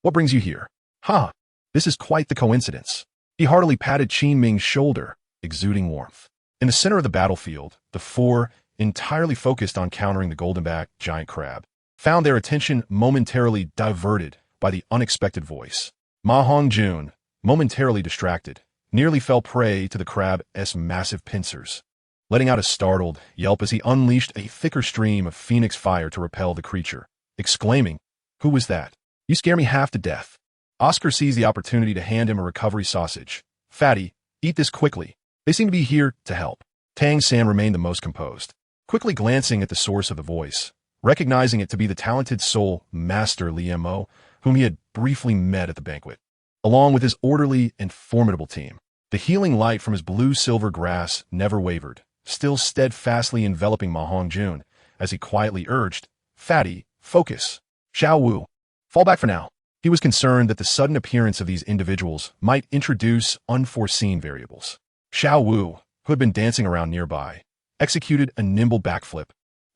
what brings you here?" "Ha, this is quite the coincidence." He heartily patted Qin Ming's shoulder, exuding warmth. In the center of the battlefield, the 4, entirely focused on countering the goldenback giant crab, found their attention momentarily diverted by the unexpected voice. Ma Hongjun, momentarily distracted, nearly fell prey to the crab's massive pincers, letting out a startled yelp as he unleashed a thicker stream of phoenix fire to repel the creature, exclaiming, "Who was that? You scare me half to death." Oscar seized the opportunity to hand him a recovery sausage. "Fatty, eat this quickly. They seem to be here to help." Tang San remained the most composed, quickly glancing at the source of the voice, recognizing it to be the talented soul master Liemo, whom he had briefly met at the banquet. Along with his orderly and formidable team, the healing light from his blue-silver grass never wavered, still steadfastly enveloping Ma Hongjun as he quietly urged, "Fatty, focus. Xiao Wu, fall back for now." He was concerned that the sudden appearance of these individuals might introduce unforeseen variables. Xiao Wu, who had been dancing around nearby, executed a nimble backflip,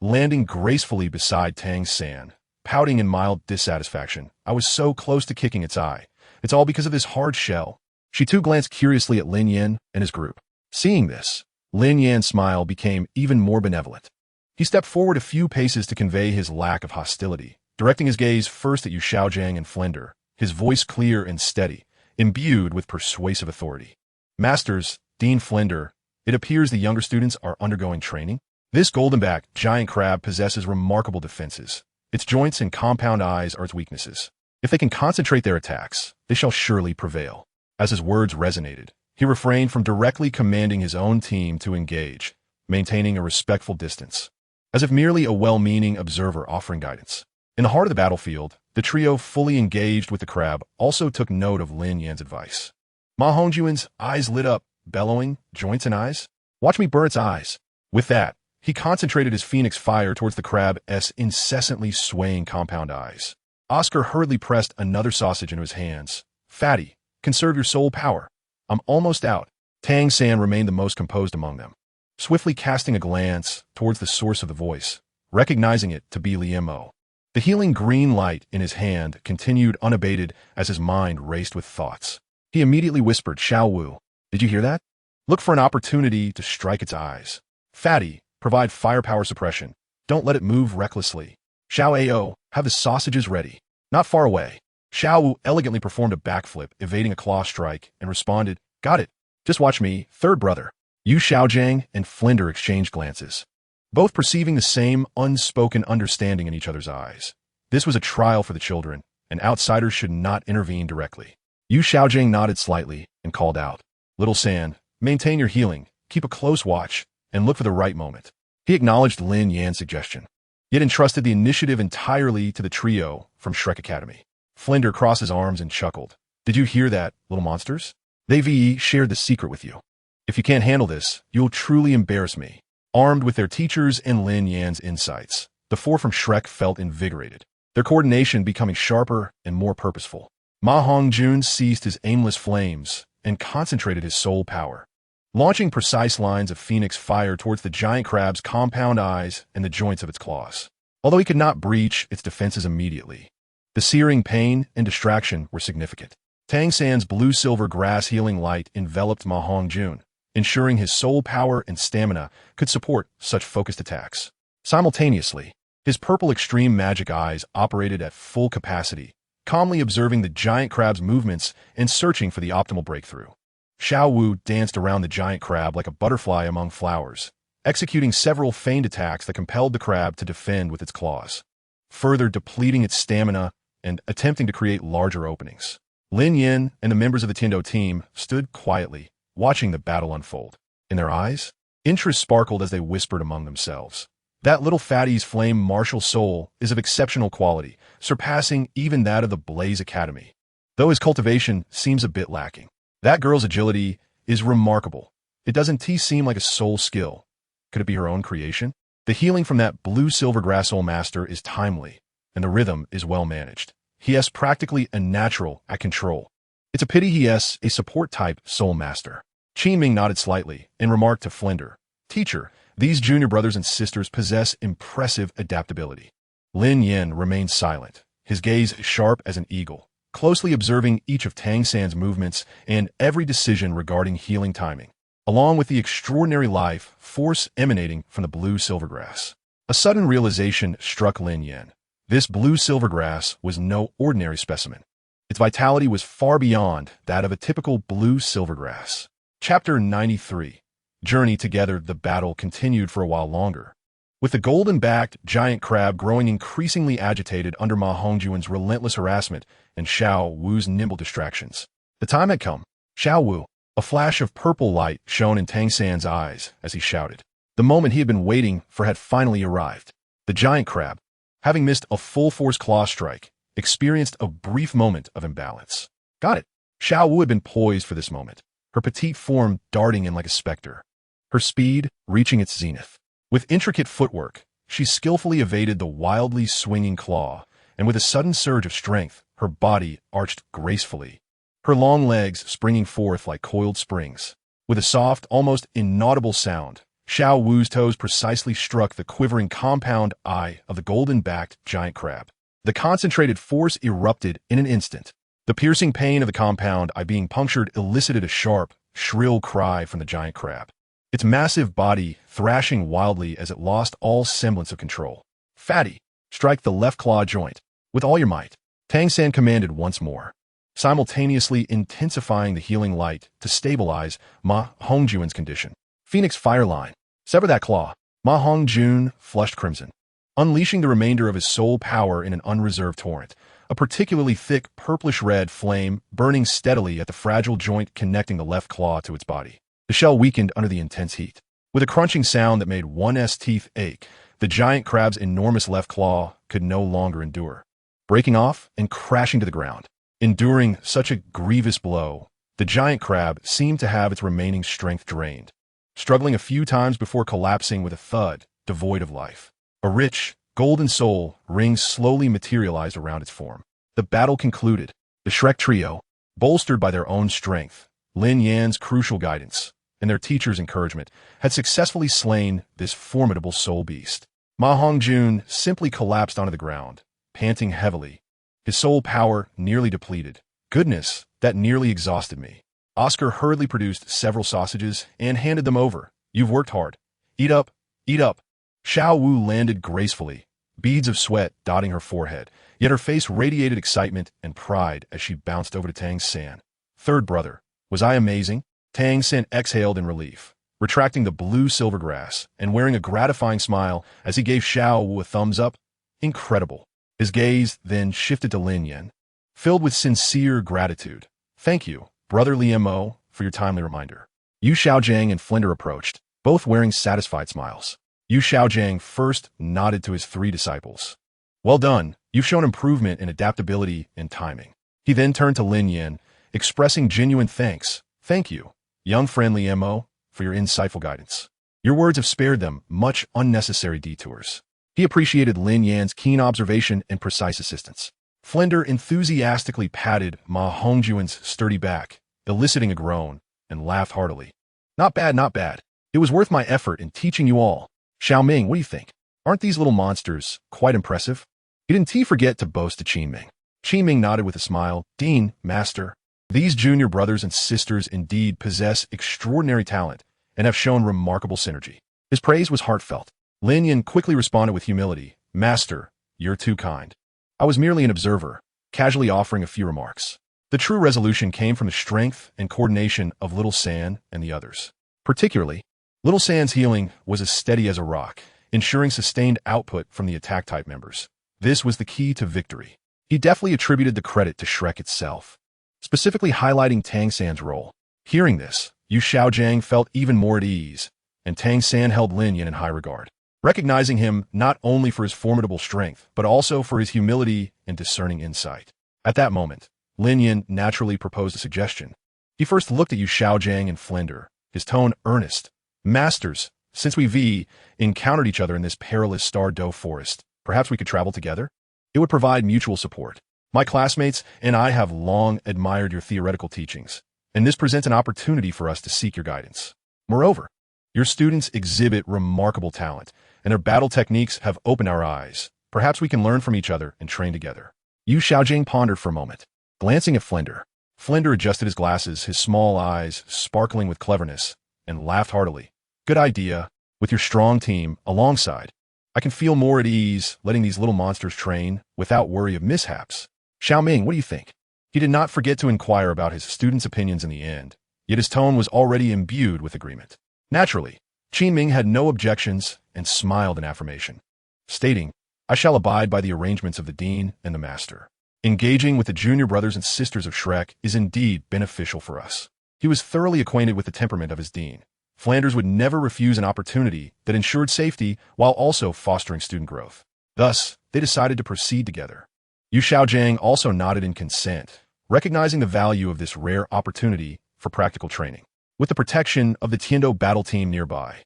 landing gracefully beside Tang San, pouting in mild dissatisfaction. "I was so close to kicking its eye. It's all because of this hard shell." She too glanced curiously at Lin Yan and his group. Seeing this, Lin Yan's smile became even more benevolent. He stepped forward a few paces to convey his lack of hostility, directing his gaze first at Yu Xiaogang and Flender, his voice clear and steady, imbued with persuasive authority. "Masters, Dean Flender, it appears the younger students are undergoing training. This golden-backed giant crab possesses remarkable defenses. Its joints and compound eyes are its weaknesses. If they can concentrate their attacks, they shall surely prevail." As his words resonated, he refrained from directly commanding his own team to engage, maintaining a respectful distance, as if merely a well-meaning observer offering guidance. In the heart of the battlefield, the trio fully engaged with the crab also took note of Lin Yan's advice. Ma Hongjun's eyes lit up, bellowing, "Joints and eyes? Watch me burn its eyes." With that, he concentrated his phoenix fire towards the crab's incessantly swaying compound eyes. Oscar hurriedly pressed another sausage into his hands. "Fatty, conserve your soul power. I'm almost out." Tang San remained the most composed among them, swiftly casting a glance towards the source of the voice, recognizing it to be Liemo. The healing green light in his hand continued unabated as his mind raced with thoughts. He immediately whispered, "Xiao Wu, did you hear that? Look for an opportunity to strike its eyes. Fatty, provide firepower suppression. Don't let it move recklessly. Xiao Ao, have the sausages ready. Not far away." Xiao Wu elegantly performed a backflip, evading a claw strike, and responded, "Got it. Just watch me, third brother." Yu Xiaogang and Flender exchanged glances, both perceiving the same unspoken understanding in each other's eyes. This was a trial for the children, and outsiders should not intervene directly. Yu Xiaogang nodded slightly and called out, "Little San, maintain your healing, keep a close watch, and look for the right moment." He acknowledged Lin Yan's suggestion, yet entrusted the initiative entirely to the trio from Shrek Academy. Flender crossed his arms and chuckled. "Did you hear that, little monsters? They've shared the secret with you. If you can't handle this, you'll truly embarrass me." Armed with their teachers and Lin Yan's insights, the four from Shrek felt invigorated, their coordination becoming sharper and more purposeful. Ma Hongjun ceased his aimless flames and concentrated his soul power, launching precise lines of phoenix fire towards the giant crab's compound eyes and the joints of its claws. Although he could not breach its defenses immediately, the searing pain and distraction were significant. Tang San's blue-silver grass healing light enveloped Ma Hongjun, ensuring his soul power and stamina could support such focused attacks. Simultaneously, his purple extreme magic eyes operated at full capacity, calmly observing the giant crab's movements and searching for the optimal breakthrough. Xiao Wu danced around the giant crab like a butterfly among flowers, executing several feigned attacks that compelled the crab to defend with its claws, further depleting its stamina and attempting to create larger openings. Lin Yan and the members of the Tindo team stood quietly, watching the battle unfold. In their eyes, interest sparkled as they whispered among themselves. "That little fatty's flame martial soul is of exceptional quality, surpassing even that of the Blaze Academy. Though his cultivation seems a bit lacking. That girl's agility is remarkable. It doesn't seem like a soul skill. Could it be her own creation? The healing from that blue-silver grass soul master is timely, and the rhythm is well managed. He has practically a natural at control. It's a pity he has a support-type soul master." Qin Ming nodded slightly and remarked to Flender, "Teacher, these junior brothers and sisters possess impressive adaptability." Lin Yan remained silent, his gaze sharp as an eagle, closely observing each of Tang San's movements and every decision regarding healing timing, along with the extraordinary life force emanating from the blue silvergrass. A sudden realization struck Lin Yan. This blue silvergrass was no ordinary specimen. Its vitality was far beyond that of a typical blue silvergrass. Chapter 93. Journey together. The battle continued for a while longer, with the golden-backed giant crab growing increasingly agitated under Ma Hongjun's relentless harassment and Xiao Wu's nimble distractions. The time had come. "Xiao Wu, A flash of purple light shone in Tang San's eyes as he shouted. The moment he had been waiting for had finally arrived. The giant crab, having missed a full-force claw strike, experienced a brief moment of imbalance. Got it. Xiao Wu had been poised for this moment, her petite form darting in like a specter, her speed reaching its zenith. With intricate footwork, she skillfully evaded the wildly swinging claw, and with a sudden surge of strength, her body arched gracefully, her long legs springing forth like coiled springs. With a soft, almost inaudible sound, Xiao Wu's toes precisely struck the quivering compound eye of the golden-backed giant crab. The concentrated force erupted in an instant. The piercing pain of the compound eye being punctured elicited a sharp, shrill cry from the giant crab, its massive body thrashing wildly as it lost all semblance of control. Fatty, strike the left claw joint with all your might, Tang San commanded once more, simultaneously intensifying the healing light to stabilize Ma Hongjuan's condition. Phoenix Fire Line, sever that claw. Ma Hongjun flushed crimson, unleashing the remainder of his soul power in an unreserved torrent, a particularly thick purplish-red flame burning steadily at the fragile joint connecting the left claw to its body. The shell weakened under the intense heat. With a crunching sound that made one's teeth ache, the giant crab's enormous left claw could no longer endure, breaking off and crashing to the ground. Enduring such a grievous blow, the giant crab seemed to have its remaining strength drained, struggling a few times before collapsing with a thud devoid of life. A rich, golden soul ring slowly materialized around its form. The battle concluded. The Shrek trio, bolstered by their own strength, Lin Yan's crucial guidance, and their teacher's encouragement, had successfully slain this formidable soul beast. Ma Hongjun simply collapsed onto the ground, panting heavily, his soul power nearly depleted. Goodness, that nearly exhausted me. Oscar hurriedly produced several sausages and handed them over. You've worked hard. Eat up, eat up. Xiao Wu landed gracefully, beads of sweat dotting her forehead, yet her face radiated excitement and pride as she bounced over to Tang San. Third brother, was I amazing? Tang San exhaled in relief, retracting the blue silver grass and wearing a gratifying smile as he gave Xiao Wu a thumbs up. Incredible. His gaze then shifted to Lin Yan, filled with sincere gratitude. Thank you, Brother Liemo, for your timely reminder. Yu Xiaogang and Flinder approached, both wearing satisfied smiles. Yu Xiaogang first nodded to his three disciples. Well done, you've shown improvement in adaptability and timing. He then turned to Lin Yan, expressing genuine thanks. Thank you, young friend Liemo, for your insightful guidance. Your words have spared them much unnecessary detours. He appreciated Lin Yan's keen observation and precise assistance. Flinder enthusiastically patted Ma Hongjuan's sturdy back, eliciting a groan, and laughed heartily. Not bad, not bad. It was worth my effort in teaching you all. Xiaoming, what do you think? Aren't these little monsters quite impressive? Didn't he forget to boast to Qinming? Qinming nodded with a smile. Dean, Master, these junior brothers and sisters indeed possess extraordinary talent and have shown remarkable synergy. His praise was heartfelt. Lin Yan quickly responded with humility. Master, you're too kind. I was merely an observer, casually offering a few remarks. The true resolution came from the strength and coordination of Little San and the others. Particularly, Little San's healing was as steady as a rock, ensuring sustained output from the attack-type members. This was the key to victory. He deftly attributed the credit to Shrek itself, specifically highlighting Tang San's role. Hearing this, Yu Xiaogang felt even more at ease, and Tang San held Lin Yan in high regard, recognizing him not only for his formidable strength, but also for his humility and discerning insight. At that moment, Lin Yan naturally proposed a suggestion. He first looked at Yu Xiaogang and Flinder, his tone earnest. Masters, since we've encountered each other in this perilous Star Doe forest, perhaps we could travel together? It would provide mutual support. My classmates and I have long admired your theoretical teachings, and this presents an opportunity for us to seek your guidance. Moreover, your students exhibit remarkable talent, and their battle techniques have opened our eyes. Perhaps we can learn from each other and train together. Yu Xiaojing pondered for a moment, glancing at Flinder. Flinder adjusted his glasses, his small eyes sparkling with cleverness, and laughed heartily. Good idea. With your strong team alongside, I can feel more at ease letting these little monsters train without worry of mishaps. Xiaoming, what do you think? He did not forget to inquire about his students' opinions in the end, yet his tone was already imbued with agreement. Naturally, Qinming had no objections and smiled in affirmation, stating, I shall abide by the arrangements of the dean and the master. Engaging with the junior brothers and sisters of Shrek is indeed beneficial for us. He was thoroughly acquainted with the temperament of his dean. Flanders would never refuse an opportunity that ensured safety while also fostering student growth. Thus, they decided to proceed together. Yu Xiaogang also nodded in consent, recognizing the value of this rare opportunity for practical training. With the protection of the Tiando battle team nearby,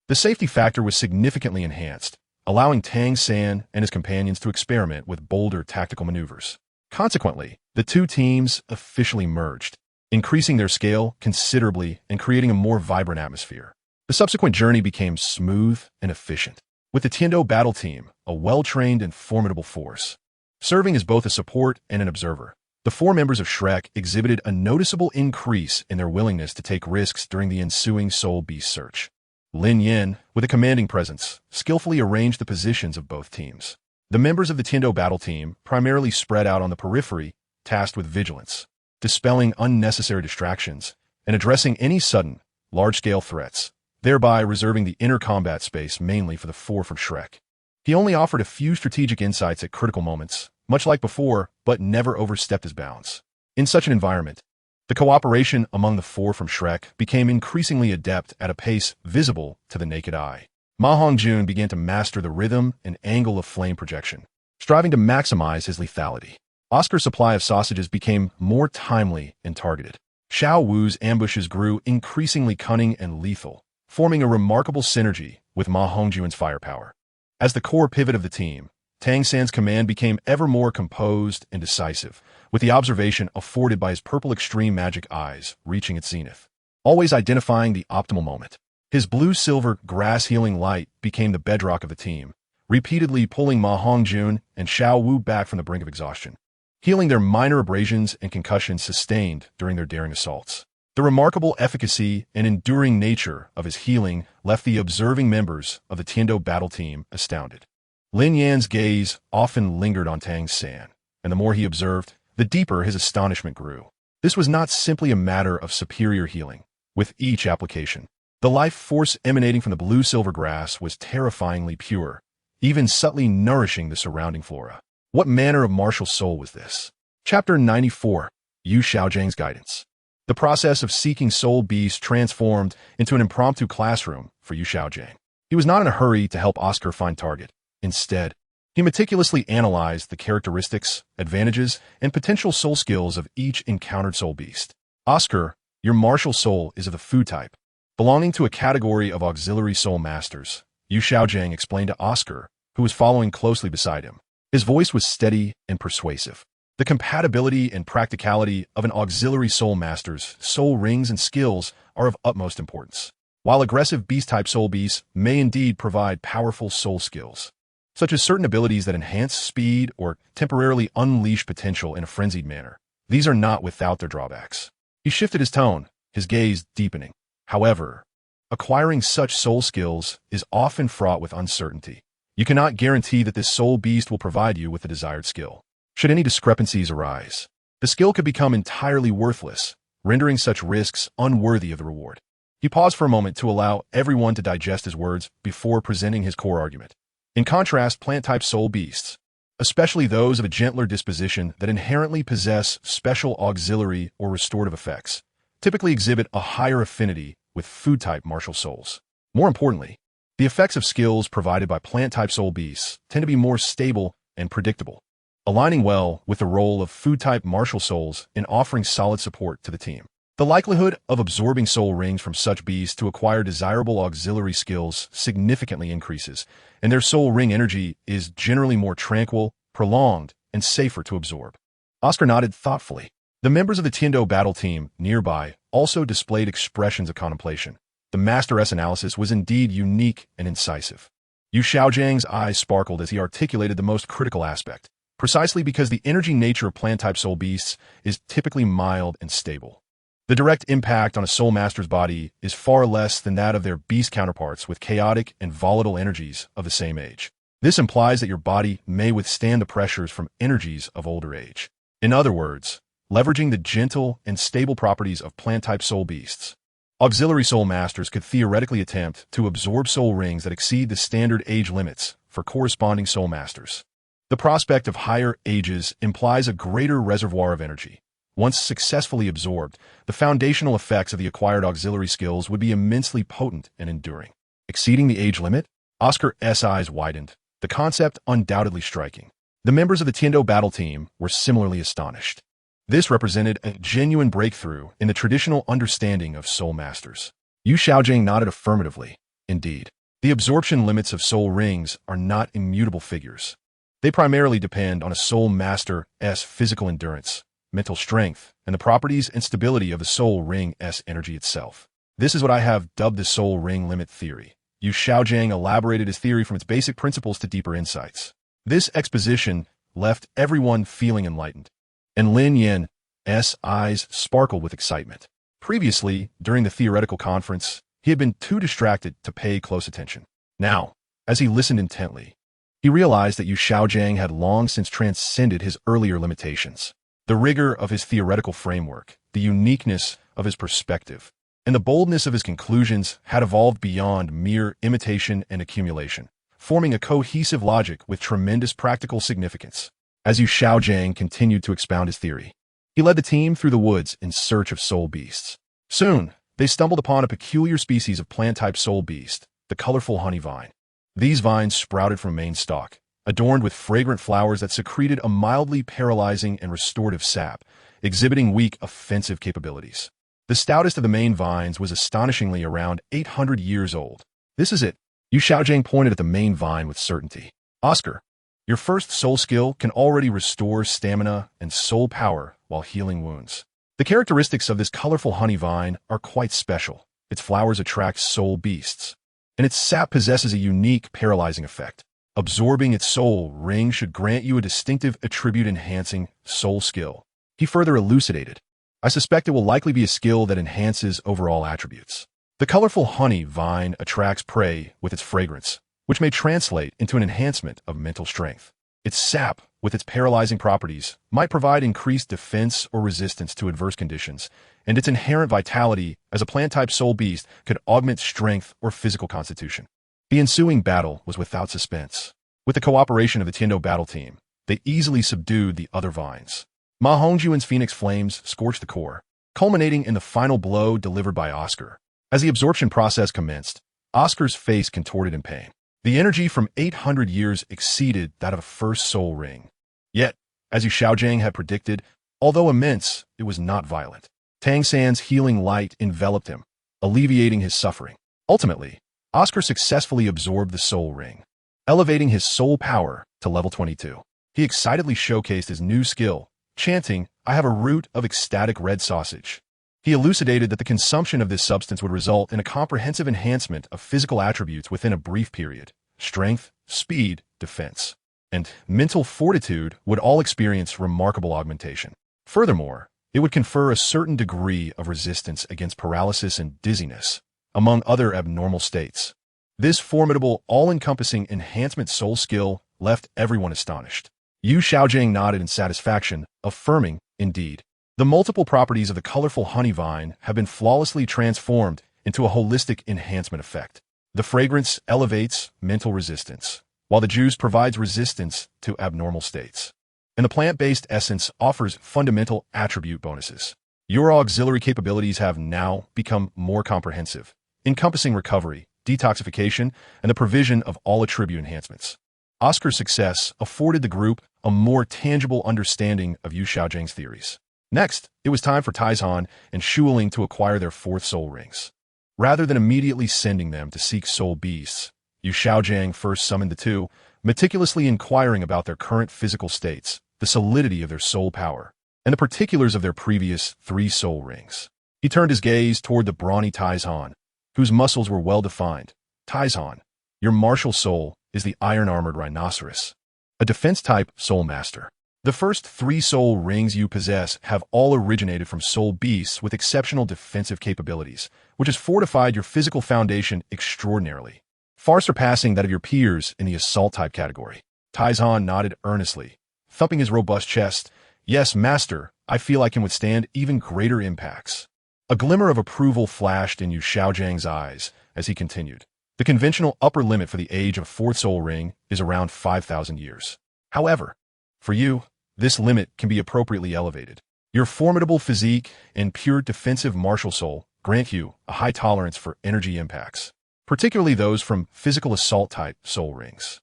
the safety factor was significantly enhanced, allowing Tang San and his companions to experiment with bolder tactical maneuvers. Consequently, the two teams officially merged, increasing their scale considerably and creating a more vibrant atmosphere. The subsequent journey became smooth and efficient, with the Tiando battle team, a well-trained and formidable force, serving as both a support and an observer. The four members of Shrek exhibited a noticeable increase in their willingness to take risks during the ensuing Soul Beast search. Lin Yan, with a commanding presence, skillfully arranged the positions of both teams. The members of the Tiando battle team primarily spread out on the periphery, tasked with vigilance, dispelling unnecessary distractions, and addressing any sudden, large-scale threats, thereby reserving the inner combat space mainly for the four from Shrek. He only offered a few strategic insights at critical moments, much like before, but never overstepped his bounds. In such an environment, the cooperation among the four from Shrek became increasingly adept at a pace visible to the naked eye. Ma Hongjun began to master the rhythm and angle of flame projection, striving to maximize his lethality. Oscar's supply of sausages became more timely and targeted. Xiao Wu's ambushes grew increasingly cunning and lethal, forming a remarkable synergy with Ma Hongjun's firepower. As the core pivot of the team, Tang San's command became ever more composed and decisive, with the observation afforded by his purple extreme magic eyes reaching its zenith, always identifying the optimal moment. His blue-silver grass-healing light became the bedrock of the team, repeatedly pulling Ma Hongjun and Xiao Wu back from the brink of exhaustion, healing their minor abrasions and concussions sustained during their daring assaults. The remarkable efficacy and enduring nature of his healing left the observing members of the Tiando battle team astounded. Lin Yan's gaze often lingered on Tang San, and the more he observed, the deeper his astonishment grew. This was not simply a matter of superior healing. With each application, the life force emanating from the blue-silver grass was terrifyingly pure, even subtly nourishing the surrounding flora. What manner of martial soul was this? Chapter 94, Yu Xiaogan's Guidance. The process of seeking soul beasts transformed into an impromptu classroom for Yu Xiaogang. He was not in a hurry to help Oscar find target. Instead, he meticulously analyzed the characteristics, advantages, and potential soul skills of each encountered soul beast. Oscar, your martial soul is of the Fu type, belonging to a category of auxiliary soul masters, Yu Xiaogang explained to Oscar, who was following closely beside him. His voice was steady and persuasive. The compatibility and practicality of an auxiliary soul master's soul rings and skills are of utmost importance. While aggressive beast-type soul beasts may indeed provide powerful soul skills, such as certain abilities that enhance speed or temporarily unleash potential in a frenzied manner, these are not without their drawbacks. He shifted his tone, his gaze deepening. However, acquiring such soul skills is often fraught with uncertainty. You cannot guarantee that this soul beast will provide you with the desired skill. Should any discrepancies arise, the skill could become entirely worthless, rendering such risks unworthy of the reward. He paused for a moment to allow everyone to digest his words before presenting his core argument. In contrast, plant-type soul beasts, especially those of a gentler disposition that inherently possess special auxiliary or restorative effects, typically exhibit a higher affinity with food-type martial souls. More importantly, the effects of skills provided by plant-type soul beasts tend to be more stable and predictable, aligning well with the role of food-type martial souls in offering solid support to the team. The likelihood of absorbing soul rings from such beasts to acquire desirable auxiliary skills significantly increases, and their soul ring energy is generally more tranquil, prolonged, and safer to absorb. Oscar nodded thoughtfully. The members of the Tiando battle team nearby also displayed expressions of contemplation. The Master S analysis was indeed unique and incisive. Yu Xiaogan's eyes sparkled as he articulated the most critical aspect, precisely because the energy nature of plant-type soul beasts is typically mild and stable. The direct impact on a soul master's body is far less than that of their beast counterparts with chaotic and volatile energies of the same age. This implies that your body may withstand the pressures from energies of older age. In other words, leveraging the gentle and stable properties of plant-type soul beasts, auxiliary soul masters could theoretically attempt to absorb soul rings that exceed the standard age limits for corresponding soul masters. The prospect of higher ages implies a greater reservoir of energy, Once successfully absorbed, the foundational effects of the acquired auxiliary skills would be immensely potent and enduring. Exceeding the age limit? Oscar's eyes widened, the concept undoubtedly striking. The members of the Tiendo battle team were similarly astonished. This represented a genuine breakthrough in the traditional understanding of soul masters. Yu Xiaogang nodded affirmatively. Indeed, the absorption limits of soul rings are not immutable figures. They primarily depend on a soul master's physical endurance, mental strength, and the properties and stability of the soul ring's energy itself. This is what I have dubbed the soul ring limit theory. Yu Xiaogang elaborated his theory from its basic principles to deeper insights. This exposition left everyone feeling enlightened, and Lin Yan's eyes sparkled with excitement. Previously, during the theoretical conference, he had been too distracted to pay close attention. Now, as he listened intently, he realized that Yu Xiaogang had long since transcended his earlier limitations. The rigor of his theoretical framework, the uniqueness of his perspective, and the boldness of his conclusions had evolved beyond mere imitation and accumulation, forming a cohesive logic with tremendous practical significance. As Yu Xiaogang continued to expound his theory, he led the team through the woods in search of soul beasts. Soon, they stumbled upon a peculiar species of plant-type soul beast, the colorful honey vine. These vines sprouted from a main stalk, adorned with fragrant flowers that secreted a mildly paralyzing and restorative sap, exhibiting weak offensive capabilities. The stoutest of the main vines was astonishingly around 800 years old. This is it. Yu Xiaogang pointed at the main vine with certainty. Oscar, your first soul skill can already restore stamina and soul power while healing wounds. The characteristics of this colorful honey vine are quite special. Its flowers attract soul beasts, and its sap possesses a unique paralyzing effect. Absorbing its soul ring should grant you a distinctive attribute-enhancing soul skill. He further elucidated. I suspect it will likely be a skill that enhances overall attributes. The colorful honey vine attracts prey with its fragrance, which may translate into an enhancement of mental strength. Its sap, with its paralyzing properties, might provide increased defense or resistance to adverse conditions, and its inherent vitality as a plant-type soul beast could augment strength or physical constitution. The ensuing battle was without suspense. With the cooperation of the Tiendo battle team, they easily subdued the other vines. Ma Hongjuan's phoenix flames scorched the core, culminating in the final blow delivered by Oscar. As the absorption process commenced, Oscar's face contorted in pain. The energy from 800 years exceeded that of a first soul ring. Yet, as Yu Xiaogang had predicted, although immense, it was not violent. Tang San's healing light enveloped him, alleviating his suffering. Ultimately, Oscar successfully absorbed the soul ring, elevating his soul power to level 22. He excitedly showcased his new skill, chanting, "I have a root of ecstatic red sausage." He elucidated that the consumption of this substance would result in a comprehensive enhancement of physical attributes within a brief period. Strength, speed, defense, and mental fortitude would all experience remarkable augmentation. Furthermore, it would confer a certain degree of resistance against paralysis and dizziness, among other abnormal states. This formidable, all-encompassing enhancement soul skill left everyone astonished. Yu Xiaogang nodded in satisfaction, affirming, indeed, the multiple properties of the colorful honey vine have been flawlessly transformed into a holistic enhancement effect. The fragrance elevates mental resistance, while the juice provides resistance to abnormal states. And the plant-based essence offers fundamental attribute bonuses. Your auxiliary capabilities have now become more comprehensive, encompassing recovery, detoxification, and the provision of all attribute enhancements. Oscar's success afforded the group a more tangible understanding of Yu Xiaogang's theories. Next, it was time for Taizhan and Shuling to acquire their fourth soul rings. Rather than immediately sending them to seek soul beasts, Yu Xiaogang first summoned the two, meticulously inquiring about their current physical states, the solidity of their soul power, and the particulars of their previous 3 soul rings. He turned his gaze toward the brawny Taizhan, whose muscles were well-defined. Taizhan, your martial soul is the iron-armored rhinoceros, a defense-type soul master. The first 3 soul rings you possess have all originated from soul beasts with exceptional defensive capabilities, which has fortified your physical foundation extraordinarily, far surpassing that of your peers in the assault-type category. Taizhan nodded earnestly, thumping his robust chest. Yes, master, I feel I can withstand even greater impacts. A glimmer of approval flashed in Yu Xiaogangs eyes as he continued. The conventional upper limit for the age of a 4th soul ring is around 5,000 years. However, for you, this limit can be appropriately elevated. Your formidable physique and pure defensive martial soul grant you a high tolerance for energy impacts, particularly those from physical assault-type soul rings.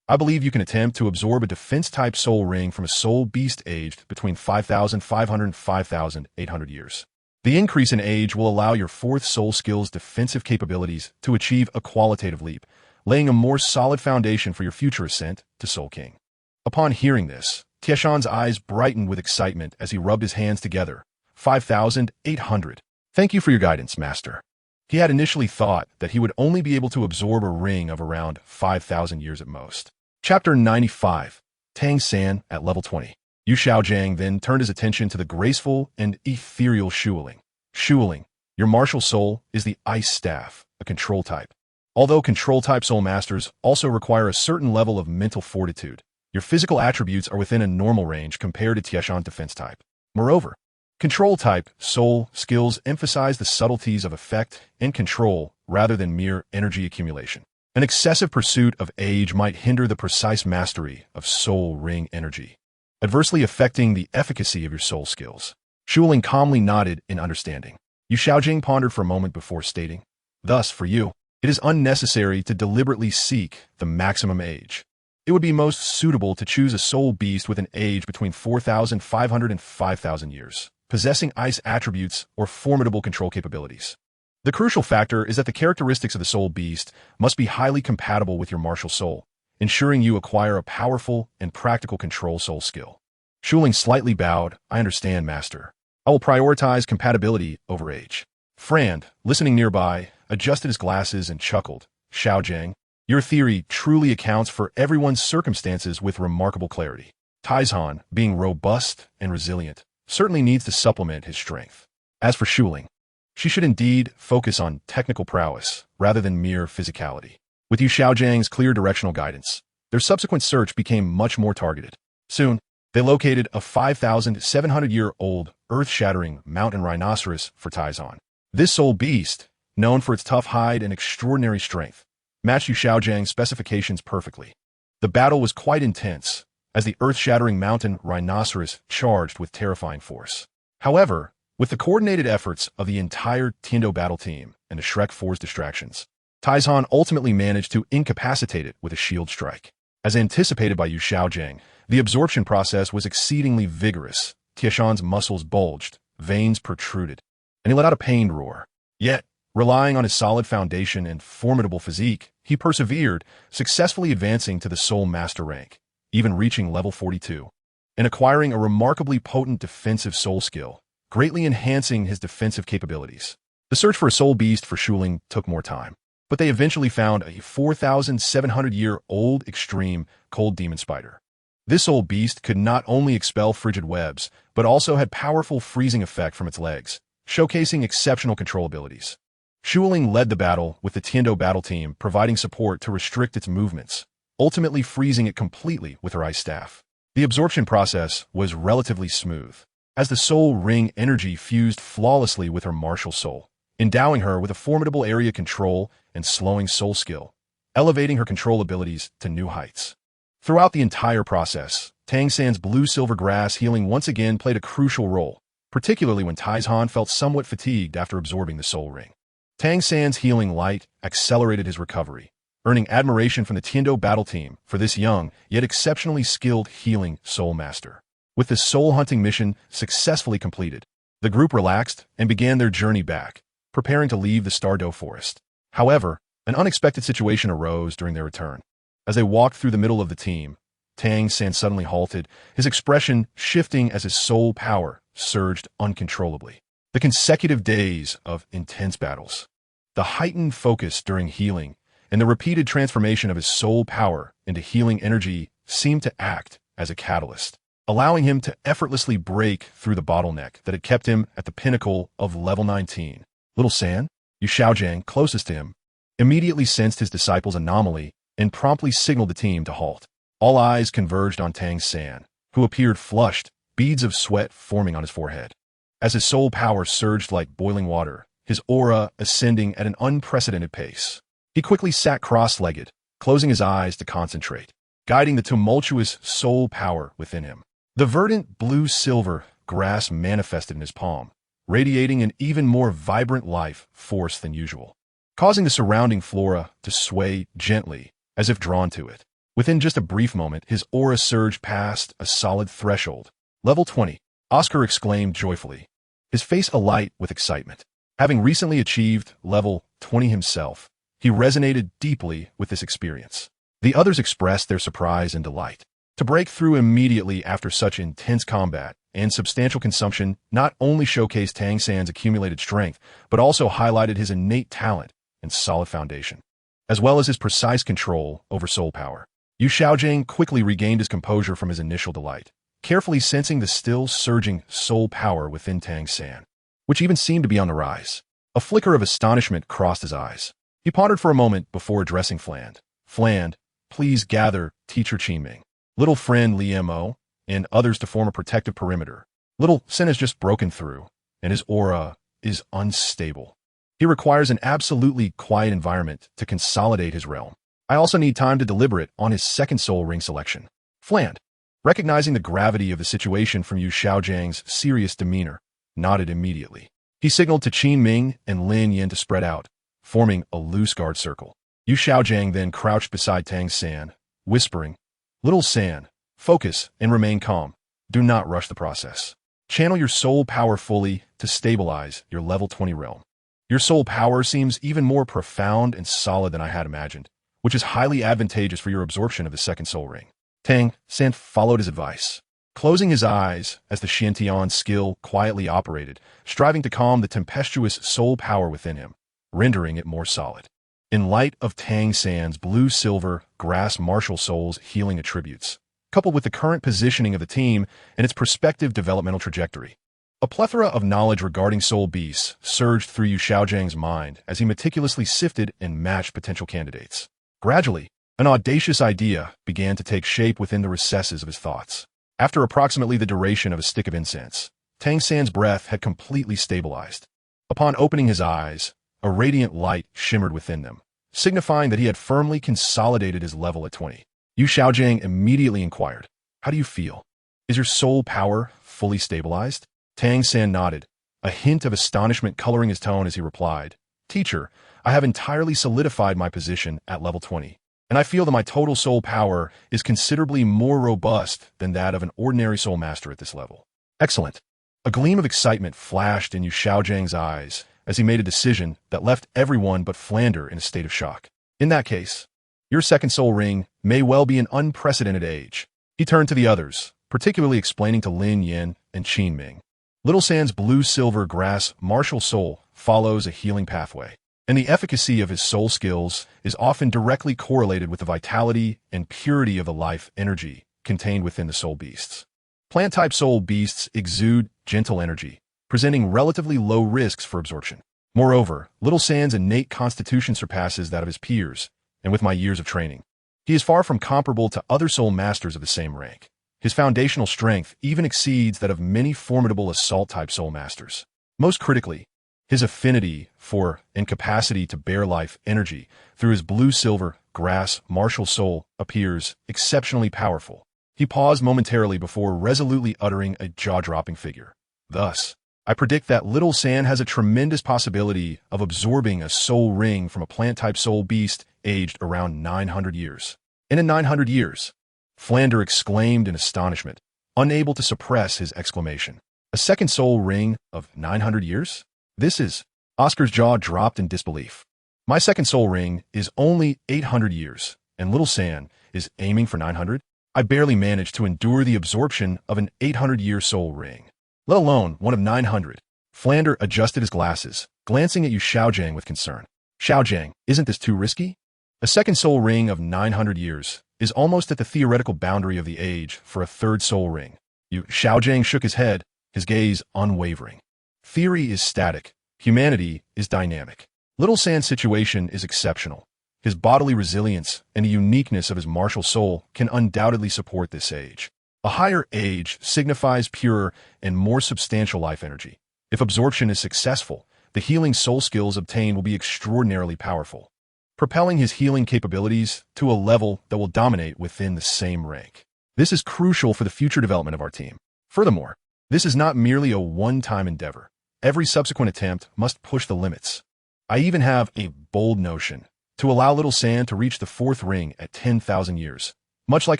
I believe you can attempt to absorb a defense-type soul ring from a soul beast aged between 5,500 and 5,800 years. The increase in age will allow your fourth soul skill's defensive capabilities to achieve a qualitative leap, laying a more solid foundation for your future ascent to Soul King. Upon hearing this, Tieshan's eyes brightened with excitement as he rubbed his hands together. 5,800. Thank you for your guidance, Master. He had initially thought that he would only be able to absorb a ring of around 5,000 years at most. Chapter 95. Tang San at level 20. Yu Xiaogang then turned his attention to the graceful and ethereal Shuling. Shuling, your martial soul is the Ice Staff, a control type. Although control-type soul masters also require a certain level of mental fortitude, your physical attributes are within a normal range compared to Tieshan's defense type. Moreover, control-type soul skills emphasize the subtleties of effect and control rather than mere energy accumulation. An excessive pursuit of age might hinder the precise mastery of soul ring energy, adversely affecting the efficacy of your soul skills. Shuling calmly nodded in understanding. Yu Xiaogang pondered for a moment before stating, "Thus, for you, it is unnecessary to deliberately seek the maximum age. It would be most suitable to choose a soul beast with an age between 4,500 and 5,000 years, possessing ice attributes or formidable control capabilities. The crucial factor is that the characteristics of the soul beast must be highly compatible with your martial soul, ensuring you acquire a powerful and practical control soul skill." Shuling slightly bowed. "I understand, Master. I will prioritize compatibility over age." Frand, listening nearby, adjusted his glasses and chuckled. "Xiaogang, your theory truly accounts for everyone's circumstances with remarkable clarity. Taizhan, being robust and resilient, certainly needs to supplement his strength. As for Shuling, she should indeed focus on technical prowess rather than mere physicality." With Yu Xiaogangs clear directional guidance, their subsequent search became much more targeted. Soon, they located a 5,700-year-old earth-shattering mountain rhinoceros for Taizhan. This soul beast, known for its tough hide and extraordinary strength, matched Yu Xiaogangs' specifications perfectly. The battle was quite intense, as the earth-shattering mountain rhinoceros charged with terrifying force. However, with the coordinated efforts of the entire Tiendo battle team and the Shrek 4's distractions, Taizhan ultimately managed to incapacitate it with a shield strike. As anticipated by Yu Xiaogang, the absorption process was exceedingly vigorous. Tieshan's muscles bulged, veins protruded, and he let out a pained roar. Yet, relying on his solid foundation and formidable physique, he persevered, successfully advancing to the Soul Master rank, even reaching level 42, and acquiring a remarkably potent defensive soul skill, greatly enhancing his defensive capabilities. The search for a soul beast for Shuling took more time, but they eventually found a 4,700-year-old extreme cold demon spider. This soul beast could not only expel frigid webs, but also had powerful freezing effect from its legs, showcasing exceptional control abilities. Shuling led the battle with the Tiendo battle team providing support to restrict its movements, ultimately freezing it completely with her ice staff. The absorption process was relatively smooth, as the soul ring energy fused flawlessly with her martial soul, endowing her with a formidable area control and slowing soul skill, elevating her control abilities to new heights. Throughout the entire process, Tang San's blue-silver grass healing once again played a crucial role, particularly when Taizhan felt somewhat fatigued after absorbing the soul ring. Tang San's healing light accelerated his recovery, earning admiration from the Tiendo battle team for this young, yet exceptionally skilled healing soul master. With the soul hunting mission successfully completed, the group relaxed and began their journey back, preparing to leave the Stardow Forest. However, an unexpected situation arose during their return. As they walked through the middle of the team, Tang San suddenly halted, his expression shifting as his soul power surged uncontrollably. The consecutive days of intense battles, the heightened focus during healing, and the repeated transformation of his soul power into healing energy seemed to act as a catalyst, allowing him to effortlessly break through the bottleneck that had kept him at the pinnacle of level 19. Little San, Yu Xiaogang, closest to him, immediately sensed his disciple's anomaly and promptly signaled the team to halt. All eyes converged on Tang San, who appeared flushed, beads of sweat forming on his forehead. As his soul power surged like boiling water, his aura ascending at an unprecedented pace. He quickly sat cross-legged, closing his eyes to concentrate, guiding the tumultuous soul power within him. The verdant blue-silver grass manifested in his palm, radiating an even more vibrant life force than usual, causing the surrounding flora to sway gently as if drawn to it. Within just a brief moment, his aura surged past a solid threshold. Level 20, Oscar exclaimed joyfully, his face alight with excitement. Having recently achieved level 20 himself, he resonated deeply with this experience. The others expressed their surprise and delight. To break through immediately after such intense combat and substantial consumption not only showcased Tang San's accumulated strength, but also highlighted his innate talent and solid foundation, as well as his precise control over soul power. Yu Xiaogang quickly regained his composure from his initial delight, carefully sensing the still surging soul power within Tang San, which even seemed to be on the rise. A flicker of astonishment crossed his eyes. He pondered for a moment before addressing Fland. Fland, please gather Teacher Qingming, little friend Liemo, and others to form a protective perimeter. Little Sen has just broken through, and his aura is unstable. He requires an absolutely quiet environment to consolidate his realm. I also need time to deliberate on his second soul ring selection. Fland, recognizing the gravity of the situation from Yu Xiaogang's serious demeanor, nodded immediately. He signaled to Qingming and Lin Yan to spread out, forming a loose guard circle. Yu Xiaogang then crouched beside Tang San, whispering, "Little San, focus and remain calm. Do not rush the process. Channel your soul power fully to stabilize your level 20 realm. Your soul power seems even more profound and solid than I had imagined, which is highly advantageous for your absorption of the second soul ring." Tang San followed his advice, closing his eyes as the Xiantian skill quietly operated, striving to calm the tempestuous soul power within him, rendering it more solid. In light of Tang San's blue-silver grass martial soul's healing attributes, coupled with the current positioning of the team and its prospective developmental trajectory, a plethora of knowledge regarding soul beasts surged through Yu Xiaojiang's mind as he meticulously sifted and matched potential candidates. Gradually, an audacious idea began to take shape within the recesses of his thoughts. After approximately the duration of a stick of incense, Tang San's breath had completely stabilized. Upon opening his eyes, a radiant light shimmered within them, signifying that he had firmly consolidated his level at 20. Yu Xiaogang immediately inquired, "How do you feel? Is your soul power fully stabilized?" Tang San nodded, a hint of astonishment coloring his tone as he replied, "Teacher, I have entirely solidified my position at level 20, and I feel that my total soul power is considerably more robust than that of an ordinary soul master at this level." "Excellent." A gleam of excitement flashed in Yu Xiaojiang's eyes as he made a decision that left everyone but Flander in a state of shock. "In that case, your second soul ring may well be an unprecedented age." He turned to the others, particularly explaining to Lin Yan and Qingming. Little San's blue-silver grass martial soul follows a healing pathway, and the efficacy of his soul skills is often directly correlated with the vitality and purity of the life energy contained within the soul beasts. Plant-type soul beasts exude gentle energy, presenting relatively low risks for absorption. Moreover, Little San's innate constitution surpasses that of his peers, and with my years of training, he is far from comparable to other soul masters of the same rank. His foundational strength even exceeds that of many formidable assault-type soul masters. Most critically, his affinity for and capacity to bear life energy through his blue-silver grass martial soul appears exceptionally powerful. He paused momentarily before resolutely uttering a jaw-dropping figure. "Thus, I predict that Little San has a tremendous possibility of absorbing a soul ring from a plant-type soul beast aged around 900 years. And in 900 years, Flander exclaimed in astonishment, unable to suppress his exclamation. A second soul ring of 900 years? This is... Oscar's jaw dropped in disbelief. My second soul ring is only 800 years, and Little San is aiming for 900? I barely managed to endure the absorption of an 800-year soul ring, let alone one of 900. Flander adjusted his glasses, glancing at Yu Xiaogang with concern. "Xiaogang, isn't this too risky? A second soul ring of 900 years is almost at the theoretical boundary of the age for a third soul ring." Yu Xiaogang shook his head, his gaze unwavering. "Theory is static. Humanity is dynamic. Little San's situation is exceptional. His bodily resilience and the uniqueness of his martial soul can undoubtedly support this age. A higher age signifies purer and more substantial life energy. If absorption is successful, the healing soul skills obtained will be extraordinarily powerful, propelling his healing capabilities to a level that will dominate within the same rank. This is crucial for the future development of our team. Furthermore, This is not merely a one-time endeavor. Every subsequent attempt must push the limits. I even have a bold notion to allow little San to reach the fourth ring at 10,000 years, much like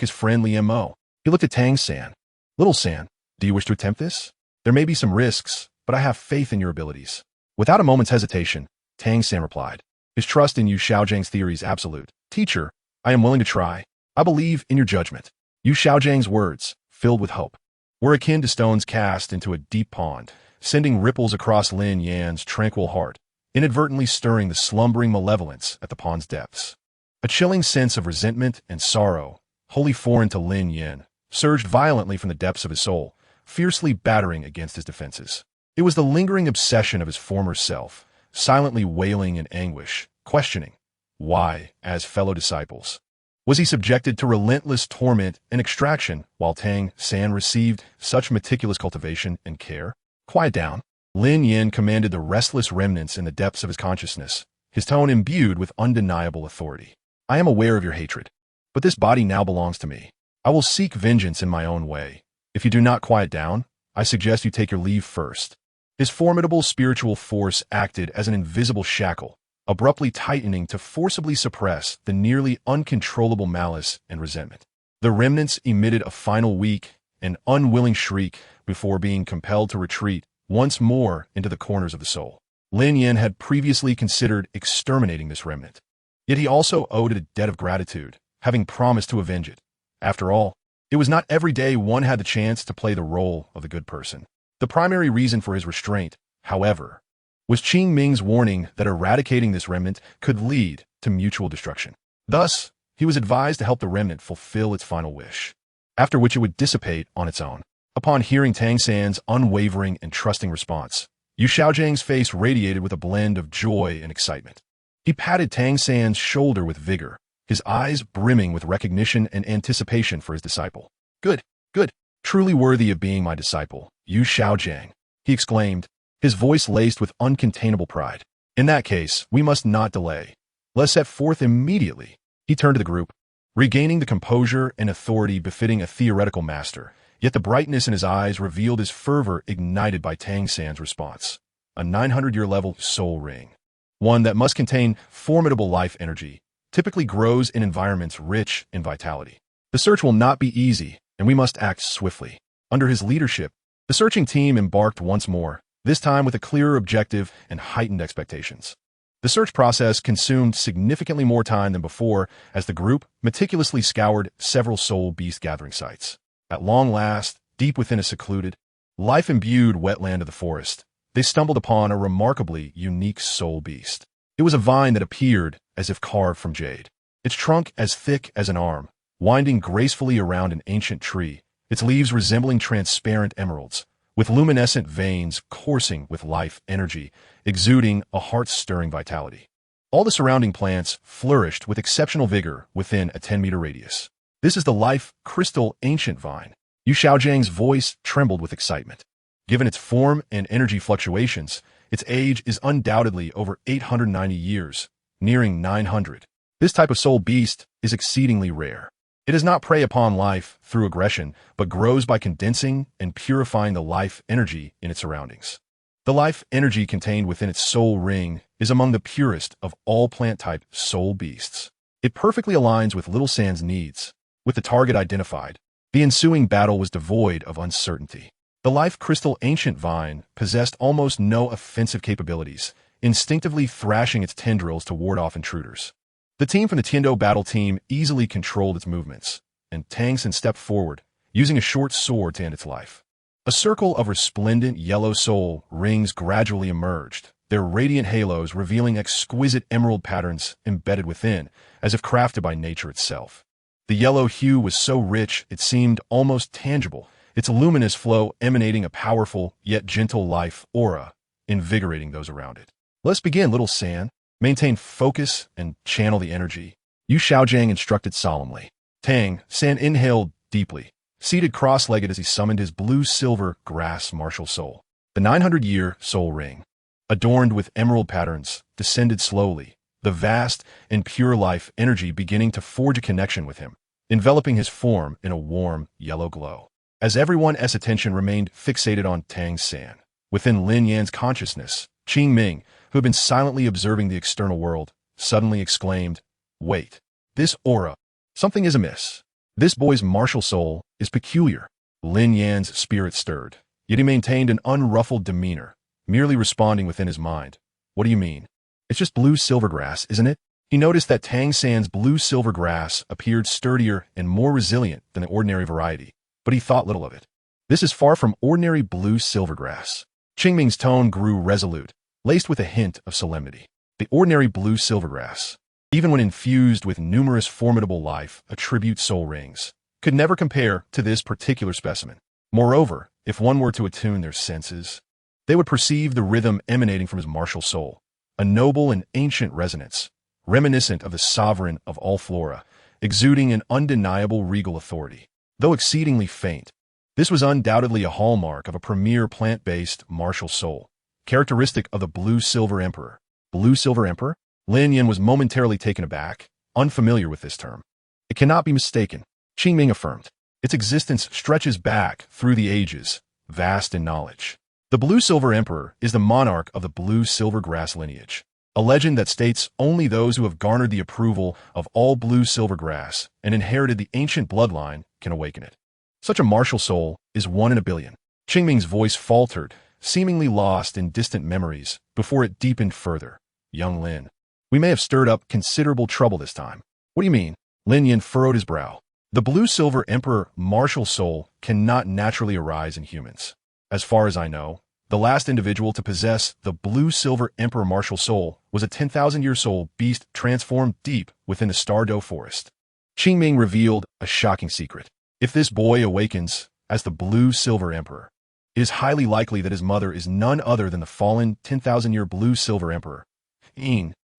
his friend Lin Yan. He looked at Tang San. Little San, do you wish to attempt this? There may be some risks, but I have faith in your abilities. Without a moment's hesitation, Tang San replied. His trust in Yu Xiaogang's theory is absolute. Teacher, I am willing to try. I believe in your judgment. Yu Xiaogang's words, filled with hope, were akin to stones cast into a deep pond, sending ripples across Lin Yan's tranquil heart, inadvertently stirring the slumbering malevolence at the pond's depths. A chilling sense of resentment and sorrow, wholly foreign to Lin Yan, surged violently from the depths of his soul, fiercely battering against his defenses. It was the lingering obsession of his former self, silently wailing in anguish, questioning, why, as fellow disciples, was he subjected to relentless torment and extraction while Tang San received such meticulous cultivation and care? Quiet down. Lin Yan commanded the restless remnants in the depths of his consciousness, his tone imbued with undeniable authority. I am aware of your hatred, but this body now belongs to me. I will seek vengeance in my own way. If you do not quiet down, I suggest you take your leave first. His formidable spiritual force acted as an invisible shackle, abruptly tightening to forcibly suppress the nearly uncontrollable malice and resentment. The remnants emitted a final weak and unwilling shriek before being compelled to retreat once more into the corners of the soul. Lin Yan had previously considered exterminating this remnant, yet he also owed it a debt of gratitude, having promised to avenge it. After all, it was not every day one had the chance to play the role of the good person. The primary reason for his restraint, however, was Qing Ming's warning that eradicating this remnant could lead to mutual destruction. Thus, he was advised to help the remnant fulfill its final wish, after which it would dissipate on its own. Upon hearing Tang San's unwavering and trusting response, Yu Xiaogang's face radiated with a blend of joy and excitement. He patted Tang San's shoulder with vigor, his eyes brimming with recognition and anticipation for his disciple. Good, good, truly worthy of being my disciple, Yu Xiaogang, he exclaimed, his voice laced with uncontainable pride. In that case, we must not delay. Let's set forth immediately. He turned to the group, regaining the composure and authority befitting a theoretical master, yet the brightness in his eyes revealed his fervor ignited by Tang San's response. A 900-year level soul ring, one that must contain formidable life energy, typically grows in environments rich in vitality. The search will not be easy, and we must act swiftly. Under his leadership, the searching team embarked once more, this time with a clearer objective and heightened expectations. The search process consumed significantly more time than before as the group meticulously scoured several soul beast gathering sites. At long last, deep within a secluded, life-imbued wetland of the forest, they stumbled upon a remarkably unique soul beast. It was a vine that appeared as if carved from jade, its trunk as thick as an arm, winding gracefully around an ancient tree, its leaves resembling transparent emeralds, with luminescent veins coursing with life energy, exuding a heart-stirring vitality. All the surrounding plants flourished with exceptional vigor within a 10-meter radius. This is the life crystal ancient vine. Yu Xiaogang's voice trembled with excitement. Given its form and energy fluctuations, its age is undoubtedly over 890 years, nearing 900. This type of soul beast is exceedingly rare. It does not prey upon life through aggression, but grows by condensing and purifying the life energy in its surroundings. The life energy contained within its soul ring is among the purest of all plant-type soul beasts. It perfectly aligns with Little San's needs. With the target identified, the ensuing battle was devoid of uncertainty. The life crystal ancient vine possessed almost no offensive capabilities, instinctively thrashing its tendrils to ward off intruders. The team from the Tiendo battle team easily controlled its movements, and Tang San stepped forward, using a short sword to end its life. A circle of resplendent yellow soul rings gradually emerged, their radiant halos revealing exquisite emerald patterns embedded within, as if crafted by nature itself. The yellow hue was so rich it seemed almost tangible, its luminous flow emanating a powerful yet gentle life aura, invigorating those around it. Let's begin, Little San. Maintain focus and channel the energy, Yu Xiaogang instructed solemnly. Tang San inhaled deeply, seated cross-legged as he summoned his blue-silver grass martial soul. The 900-year soul ring, adorned with emerald patterns, descended slowly, the vast and pure life energy beginning to forge a connection with him, enveloping his form in a warm yellow glow. as everyone's attention remained fixated on Tang San. Within Lin Yan's consciousness, Qing Ming, who had been silently observing the external world, suddenly exclaimed, "Wait, this aura, something is amiss. This boy's martial soul is peculiar." Lin Yan's spirit stirred, yet he maintained an unruffled demeanor, merely responding within his mind. "What do you mean? It's just blue silvergrass, isn't it?" He noticed that Tang San's blue silvergrass appeared sturdier and more resilient than the ordinary variety, but he thought little of it. "This is far from ordinary blue silvergrass." Qingming's tone grew resolute, laced with a hint of solemnity. The ordinary blue silvergrass, even when infused with numerous formidable life attribute soul rings, could never compare to this particular specimen. Moreover, if one were to attune their senses, they would perceive the rhythm emanating from his martial soul, a noble and ancient resonance, reminiscent of the sovereign of all flora, exuding an undeniable regal authority. Though exceedingly faint, this was undoubtedly a hallmark of a premier plant-based martial soul, characteristic of the Blue-Silver Emperor. Blue Silver Emperor? Lin Yan was momentarily taken aback, unfamiliar with this term. "It cannot be mistaken," Qingming affirmed. "Its existence stretches back through the ages, vast in knowledge. The Blue-Silver Emperor is the monarch of the blue-silver grass lineage, a legend that states only those who have garnered the approval of all blue-silver grass and inherited the ancient bloodline can awaken it. Such a martial soul is 1 in a billion." Qingming's voice faltered, seemingly lost in distant memories, before it deepened further. "Young Lin, we may have stirred up considerable trouble this time." "What do you mean?" Lin Yan furrowed his brow. "The Blue-Silver Emperor martial soul cannot naturally arise in humans. As far as I know, the last individual to possess the Blue-Silver Emperor martial soul was a 10,000-year-old beast transformed deep within the Stardow forest." Qingming revealed a shocking secret. If this boy awakens as the Blue-Silver Emperor, it is highly likely that his mother is none other than the fallen 10,000-year Blue-Silver Emperor.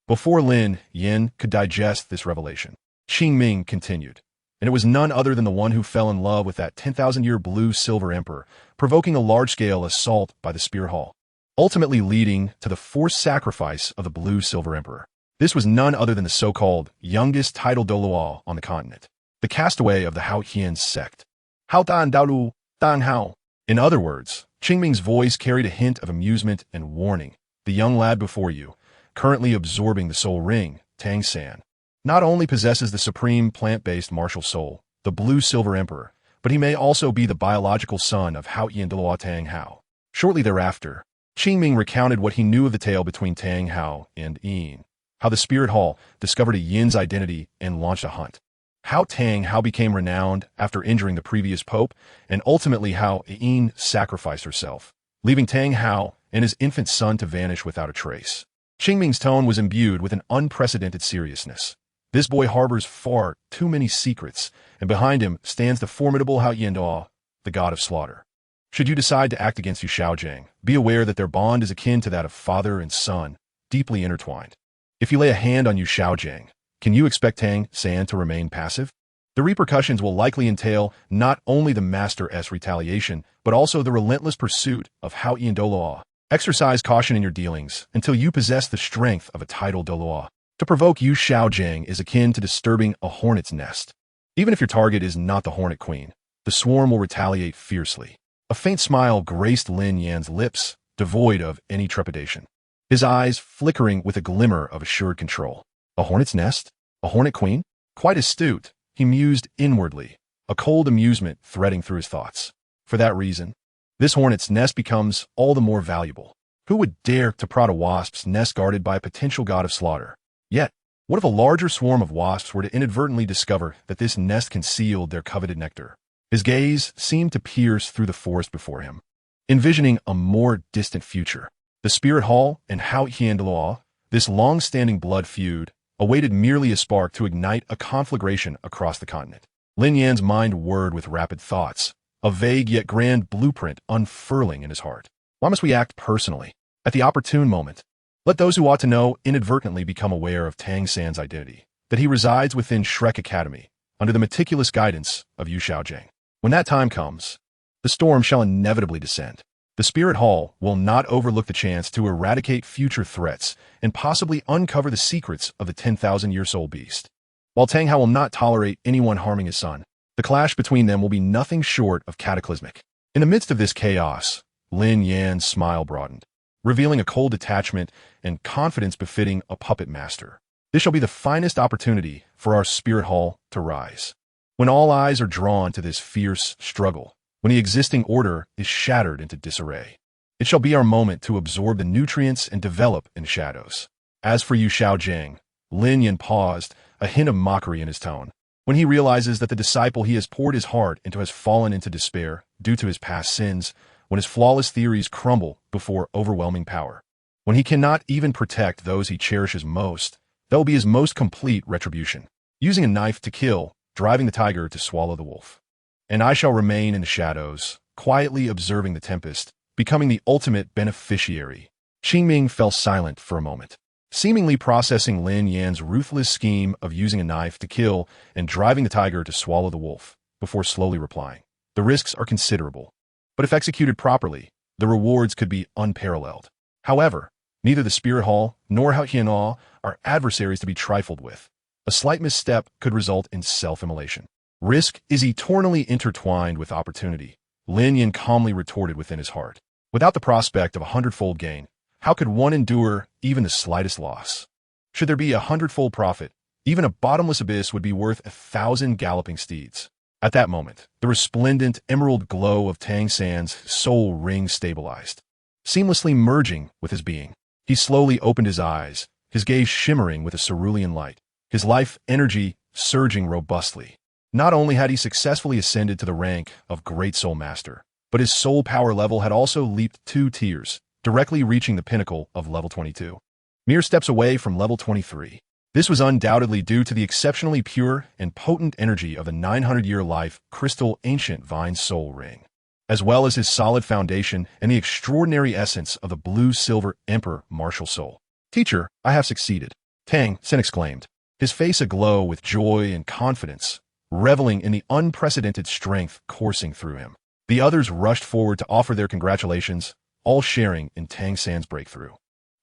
Before Lin Yan could digest this revelation, Qingming continued, "And it was none other than the one who fell in love with that 10,000-year Blue-Silver Emperor, provoking a large-scale assault by the Spear Hall, ultimately leading to the forced sacrifice of the Blue-Silver Emperor. This was none other than the so-called youngest titled Douluo on the continent, the castaway of the Hao Hian sect. Hao Dan Douluo, Dan Hao." In other words, Qingming's voice carried a hint of amusement and warning. "The young lad before you, currently absorbing the soul ring, Tang San, not only possesses the supreme plant-based martial soul, the Blue-Silver Emperor, but he may also be the biological son of Hao Yin Douluo Tang Hao." Shortly thereafter, Qingming recounted what he knew of the tale between Tang Hao and Yin, how the Spirit Hall discovered a Yin's identity and launched a hunt, how Tang Hao became renowned after injuring the previous pope, and ultimately how Yin sacrificed herself, leaving Tang Hao and his infant son to vanish without a trace. Qingming's tone was imbued with an unprecedented seriousness. This boy harbors far too many secrets, and behind him stands the formidable Hao Yinduo, the god of slaughter. Should you decide to act against Yu Xiaogang, be aware that their bond is akin to that of father and son, deeply intertwined. If you lay a hand on Yu Xiaogang, can you expect Tang San to remain passive? The repercussions will likely entail not only the Master's retaliation, but also the relentless pursuit of Hao Yinduo. Exercise caution in your dealings until you possess the strength of a titled Douluo. To provoke Yu Xiaogang is akin to disturbing a hornet's nest. Even if your target is not the Hornet Queen, the swarm will retaliate fiercely. A faint smile graced Lin Yan's lips, devoid of any trepidation, his eyes flickering with a glimmer of assured control. A hornet's nest? A Hornet Queen? Quite astute, he mused inwardly, a cold amusement threading through his thoughts. For that reason, this hornet's nest becomes all the more valuable. Who would dare to prod a wasp's nest guarded by a potential god of slaughter? Yet, what if a larger swarm of wasps were to inadvertently discover that this nest concealed their coveted nectar? His gaze seemed to pierce through the forest before him, envisioning a more distant future. The Spirit Hall and Hao Hianduo, this long-standing blood feud, awaited merely a spark to ignite a conflagration across the continent. Lin Yan's mind whirred with rapid thoughts, a vague yet grand blueprint unfurling in his heart. Why must we act personally? At the opportune moment, let those who ought to know inadvertently become aware of Tang San's identity, that he resides within Shrek Academy, under the meticulous guidance of Yu Xiaogang. When that time comes, the storm shall inevitably descend. The Spirit Hall will not overlook the chance to eradicate future threats and possibly uncover the secrets of the 10,000-year soul beast. While Tang Hao will not tolerate anyone harming his son, The clash between them will be nothing short of cataclysmic. In the midst of this chaos, Lin Yan's smile broadened, revealing a cold detachment and confidence befitting a puppet master. This shall be the finest opportunity for our spirit hall to rise. When all eyes are drawn to this fierce struggle, when the existing order is shattered into disarray, it shall be our moment to absorb the nutrients and develop in shadows. As for Yu Xiaogang, Lin Yan paused, a hint of mockery in his tone. When he realizes that the disciple he has poured his heart into has fallen into despair due to his past sins, when his flawless theories crumble before overwhelming power, when he cannot even protect those he cherishes most, that will be his most complete retribution. Using a knife to kill, driving the tiger to swallow the wolf. And I shall remain in the shadows, quietly observing the tempest, becoming the ultimate beneficiary. Qingming fell silent for a moment, seemingly processing Lin Yan's ruthless scheme of using a knife to kill and driving the tiger to swallow the wolf, before slowly replying. The risks are considerable, but if executed properly, the rewards could be unparalleled. However, neither the Spirit Hall nor Hao are adversaries to be trifled with. A slight misstep could result in self-immolation. Risk is eternally intertwined with opportunity, Lin Yan calmly retorted within his heart. Without the prospect of a hundredfold gain, how could one endure even the slightest loss? Should there be a hundredfold profit, even a bottomless abyss would be worth 1,000 galloping steeds. At that moment, the resplendent emerald glow of Tang San's soul ring stabilized, seamlessly merging with his being. He slowly opened his eyes, his gaze shimmering with a cerulean light, his life energy surging robustly. Not only had he successfully ascended to the rank of Great Soul Master, but his soul power level had also leaped 2 tiers, directly reaching the pinnacle of level 22. Mere steps away from level 23. This was undoubtedly due to the exceptionally pure and potent energy of the 900-year life crystal ancient vine soul ring, as well as his solid foundation and the extraordinary essence of the blue-silver emperor martial soul. Teacher, I have succeeded, Tang Sen exclaimed, his face aglow with joy and confidence, reveling in the unprecedented strength coursing through him. The others rushed forward to offer their congratulations, all sharing in Tang San's breakthrough.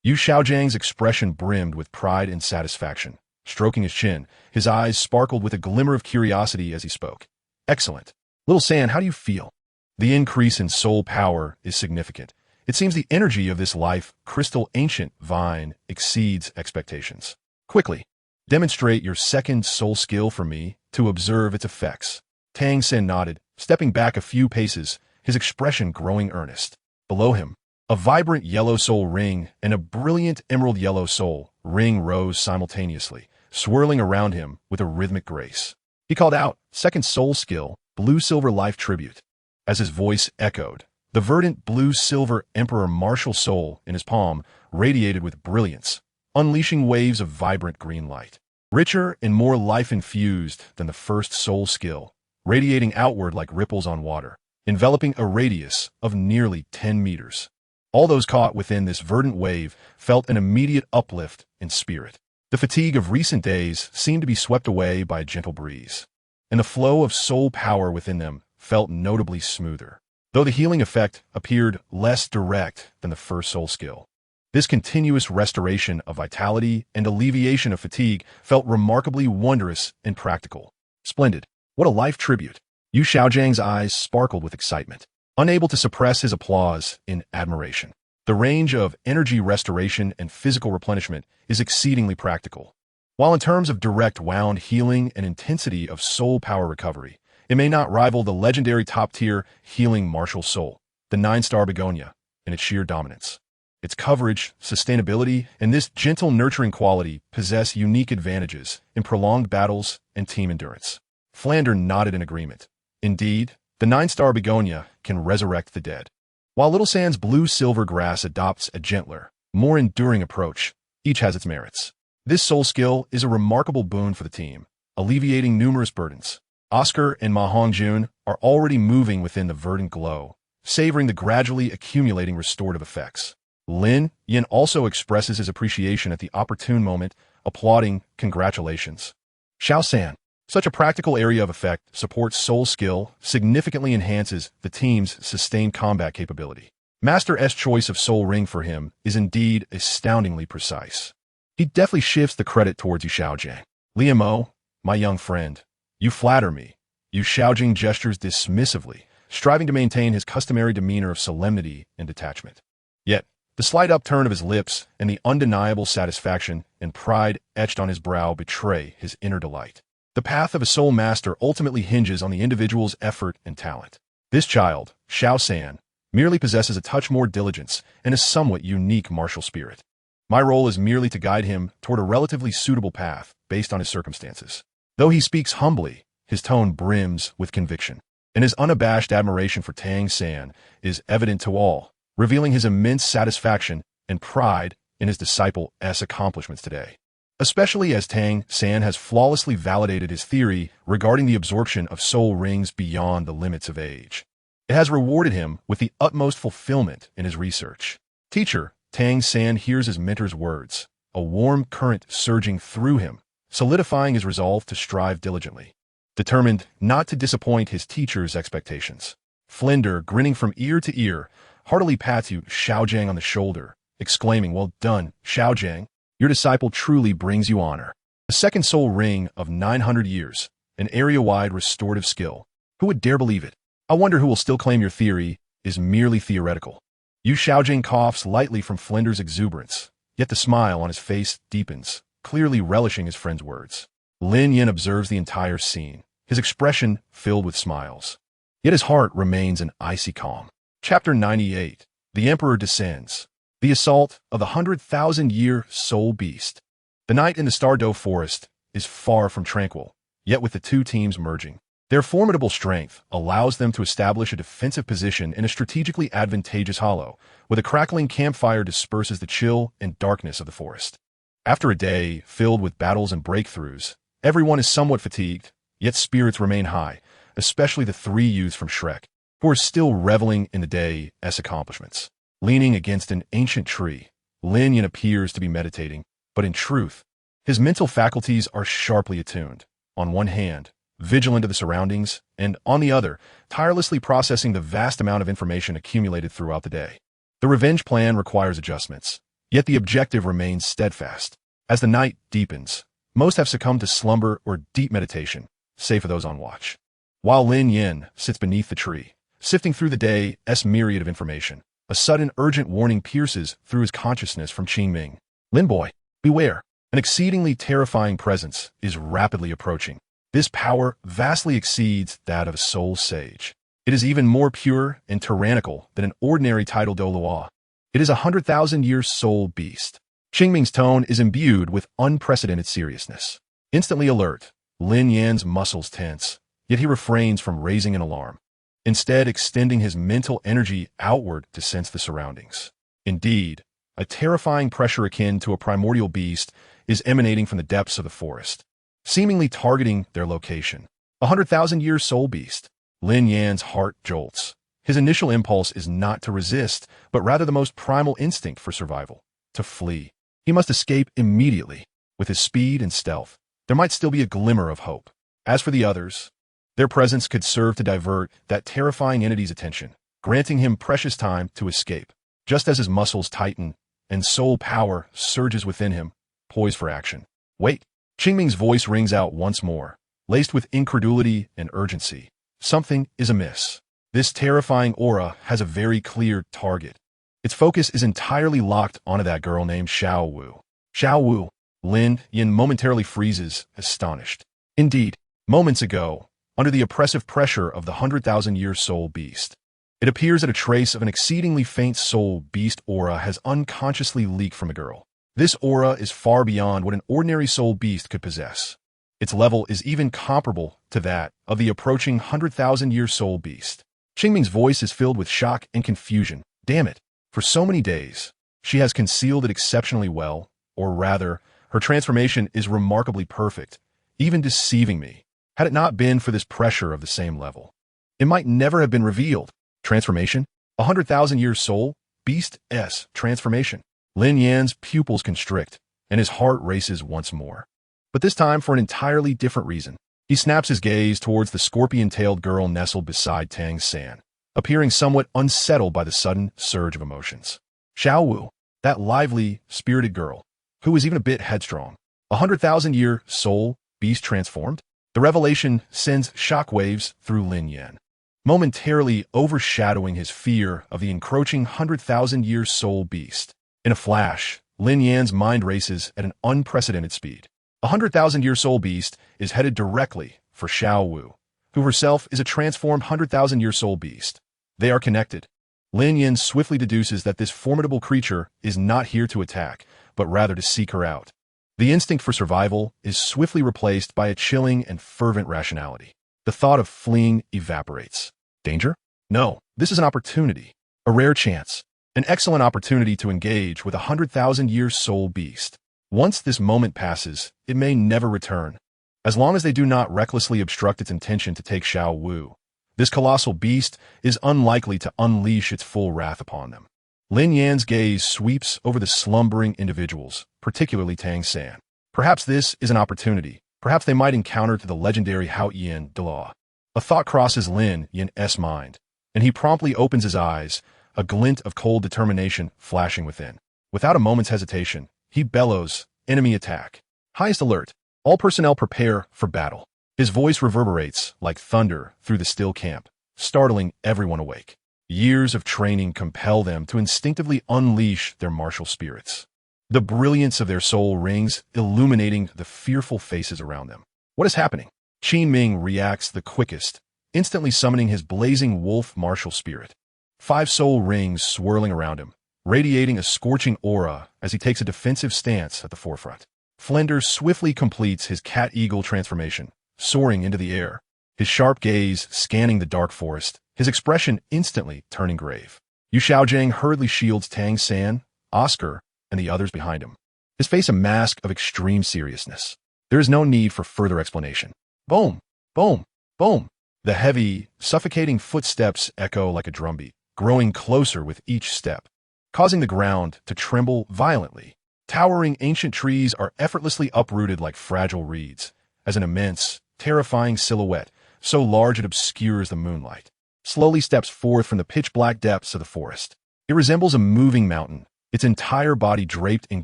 Yu Xiaogang's expression brimmed with pride and satisfaction. Stroking his chin, his eyes sparkled with a glimmer of curiosity as he spoke. Excellent. Little San, how do you feel? The increase in soul power is significant. It seems the energy of this life, crystal ancient vine, exceeds expectations. Quickly, demonstrate your second soul skill for me to observe its effects. Tang Sen nodded, stepping back a few paces, his expression growing earnest. Below him, a vibrant yellow soul ring and a brilliant emerald yellow soul ring rose simultaneously, swirling around him with a rhythmic grace. He called out, second soul skill, blue-silver life tribute. As his voice echoed, the verdant blue-silver emperor martial soul in his palm radiated with brilliance, unleashing waves of vibrant green light. Richer and more life-infused than the first soul skill, radiating outward like ripples on water, enveloping a radius of nearly 10 meters. All those caught within this verdant wave felt an immediate uplift in spirit. The fatigue of recent days seemed to be swept away by a gentle breeze, and the flow of soul power within them felt notably smoother, though the healing effect appeared less direct than the first soul skill. This continuous restoration of vitality and alleviation of fatigue felt remarkably wondrous and practical. Splendid. What a life tribute. Yu Xiaogang's eyes sparkled with excitement, unable to suppress his applause in admiration. The range of energy restoration and physical replenishment is exceedingly practical. While in terms of direct wound healing and intensity of soul power recovery, it may not rival the legendary top-tier healing martial soul, the 9-star begonia, in its sheer dominance. Its coverage, sustainability, and this gentle nurturing quality possess unique advantages in prolonged battles and team endurance. Flander nodded in agreement. Indeed, the 9-star begonia can resurrect the dead. While Little Sand's blue-silver grass adopts a gentler, more enduring approach, each has its merits. This soul skill is a remarkable boon for the team, alleviating numerous burdens. Oscar and Ma Hongjun are already moving within the verdant glow, savoring the gradually accumulating restorative effects. Lin Yan also expresses his appreciation at the opportune moment, applauding congratulations. Xiao San, such a practical area of effect supports soul skill, significantly enhances the team's sustained combat capability. Master S's choice of soul ring for him is indeed astoundingly precise. He deftly shifts the credit towards Yu Xiaogang. Liamo, my young friend, you flatter me. Yu Xiaogang gestures dismissively, striving to maintain his customary demeanor of solemnity and detachment. Yet, the slight upturn of his lips and the undeniable satisfaction and pride etched on his brow betray his inner delight. The path of a soul master ultimately hinges on the individual's effort and talent. This child, Xiao San, merely possesses a touch more diligence and a somewhat unique martial spirit. My role is merely to guide him toward a relatively suitable path based on his circumstances. Though he speaks humbly, his tone brims with conviction, and his unabashed admiration for Tang San is evident to all, revealing his immense satisfaction and pride in his disciple's accomplishments today. Especially as Tang San has flawlessly validated his theory regarding the absorption of soul rings beyond the limits of age. It has rewarded him with the utmost fulfillment in his research. Teacher, Tang San hears his mentor's words, a warm current surging through him, solidifying his resolve to strive diligently. Determined not to disappoint his teacher's expectations, Flinder, grinning from ear to ear, heartily pats Yu Xiaogang on the shoulder, exclaiming, "Well done, Xiaogang. Your disciple truly brings you honor." A second soul ring of 900 years, an area-wide restorative skill. Who would dare believe it? I wonder who will still claim your theory is merely theoretical. Yu Xiaogang coughs lightly from Flinder's exuberance, yet the smile on his face deepens, clearly relishing his friend's words. Lin Yan observes the entire scene, his expression filled with smiles. Yet his heart remains an icy calm. Chapter 98. The Emperor Descends. The Assault of the 100,000-Year Soul Beast. The night in the Stardow Forest is far from tranquil, yet with the two teams merging, their formidable strength allows them to establish a defensive position in a strategically advantageous hollow, where the crackling campfire disperses the chill and darkness of the forest. After a day filled with battles and breakthroughs, everyone is somewhat fatigued, yet spirits remain high, especially the three youths from Shrek, who are still reveling in the day's accomplishments. Leaning against an ancient tree, Lin Yan appears to be meditating, but in truth, his mental faculties are sharply attuned. On one hand, vigilant of the surroundings, and on the other, tirelessly processing the vast amount of information accumulated throughout the day. The revenge plan requires adjustments, yet the objective remains steadfast. As the night deepens, most have succumbed to slumber or deep meditation, save for those on watch. While Lin Yan sits beneath the tree, sifting through the day's myriad of information, a sudden urgent warning pierces through his consciousness from Qingming. "Lin boy, beware. An exceedingly terrifying presence is rapidly approaching. This power vastly exceeds that of a soul sage. It is even more pure and tyrannical than an ordinary title Douluo. It is a 100,000-year soul beast." Qingming's tone is imbued with unprecedented seriousness. Instantly alert, Lin Yan's muscles tense, yet he refrains from raising an alarm, instead extending his mental energy outward to sense the surroundings. Indeed, a terrifying pressure akin to a primordial beast is emanating from the depths of the forest, seemingly targeting their location. A 100,000-year soul beast. Lin Yan's heart jolts. His initial impulse is not to resist, but rather the most primal instinct for survival, to flee. He must escape immediately. With his speed and stealth, there might still be a glimmer of hope. As for the others, their presence could serve to divert that terrifying entity's attention, granting him precious time to escape. Just as his muscles tighten and soul power surges within him, poised for action. Wait! Qingming's voice rings out once more, laced with incredulity and urgency. Something is amiss. This terrifying aura has a very clear target. Its focus is entirely locked onto that girl named Xiao Wu. Xiao Wu. Lin Yan momentarily freezes, astonished. Indeed, moments ago, under the oppressive pressure of the 100,000-year soul beast, it appears that a trace of an exceedingly faint soul beast aura has unconsciously leaked from the girl. This aura is far beyond what an ordinary soul beast could possess. Its level is even comparable to that of the approaching 100,000-year soul beast. Qingming's voice is filled with shock and confusion. Damn it! For so many days, she has concealed it exceptionally well, or rather, her transformation is remarkably perfect, even deceiving me. Had it not been for this pressure of the same level, it might never have been revealed. Transformation? 100,000-year soul beast-s transformation. Lin Yan's pupils constrict, and his heart races once more. But this time for an entirely different reason. He snaps his gaze towards the scorpion-tailed girl nestled beside Tang San, appearing somewhat unsettled by the sudden surge of emotions. Xiao Wu, that lively, spirited girl, who was even a bit headstrong. 100,000-year soul beast transformed? The revelation sends shockwaves through Lin Yan, momentarily overshadowing his fear of the encroaching 100,000-year soul beast. In a flash, Lin Yan's mind races at an unprecedented speed. A 100,000-year soul beast is headed directly for Xiao Wu, who herself is a transformed 100,000-year soul beast. They are connected. Lin Yan swiftly deduces that this formidable creature is not here to attack, but rather to seek her out. The instinct for survival is swiftly replaced by a chilling and fervent rationality. The thought of fleeing evaporates. Danger? No, this is an opportunity. A rare chance. An excellent opportunity to engage with a 100,000-year soul beast. Once this moment passes, it may never return. As long as they do not recklessly obstruct its intention to take Xiao Wu, this colossal beast is unlikely to unleash its full wrath upon them. Lin Yan's gaze sweeps over the slumbering individuals, particularly Tang San. Perhaps this is an opportunity. Perhaps they might encounter to the legendary Haotian Douluo. A thought crosses Lin Yan's mind, and he promptly opens his eyes, a glint of cold determination flashing within. Without a moment's hesitation, he bellows, "Enemy attack. Highest alert. All personnel prepare for battle." His voice reverberates like thunder through the still camp, startling everyone awake. Years of training compel them to instinctively unleash their martial spirits. The brilliance of their soul rings, illuminating the fearful faces around them. What is happening? Qin Ming reacts the quickest, instantly summoning his blazing wolf martial spirit. 5 soul rings swirling around him, radiating a scorching aura as he takes a defensive stance at the forefront. Flender swiftly completes his cat-eagle transformation, soaring into the air, his sharp gaze scanning the dark forest, his expression instantly turning grave. Yu Xiaogang hurriedly shields Tang San, Oscar, and the others behind him, his face a mask of extreme seriousness. There is no need for further explanation. Boom! Boom! Boom! The heavy, suffocating footsteps echo like a drumbeat, growing closer with each step, causing the ground to tremble violently. Towering ancient trees are effortlessly uprooted like fragile reeds, as an immense, terrifying silhouette, so large it obscures the moonlight, slowly steps forth from the pitch-black depths of the forest. It resembles a moving mountain, its entire body draped in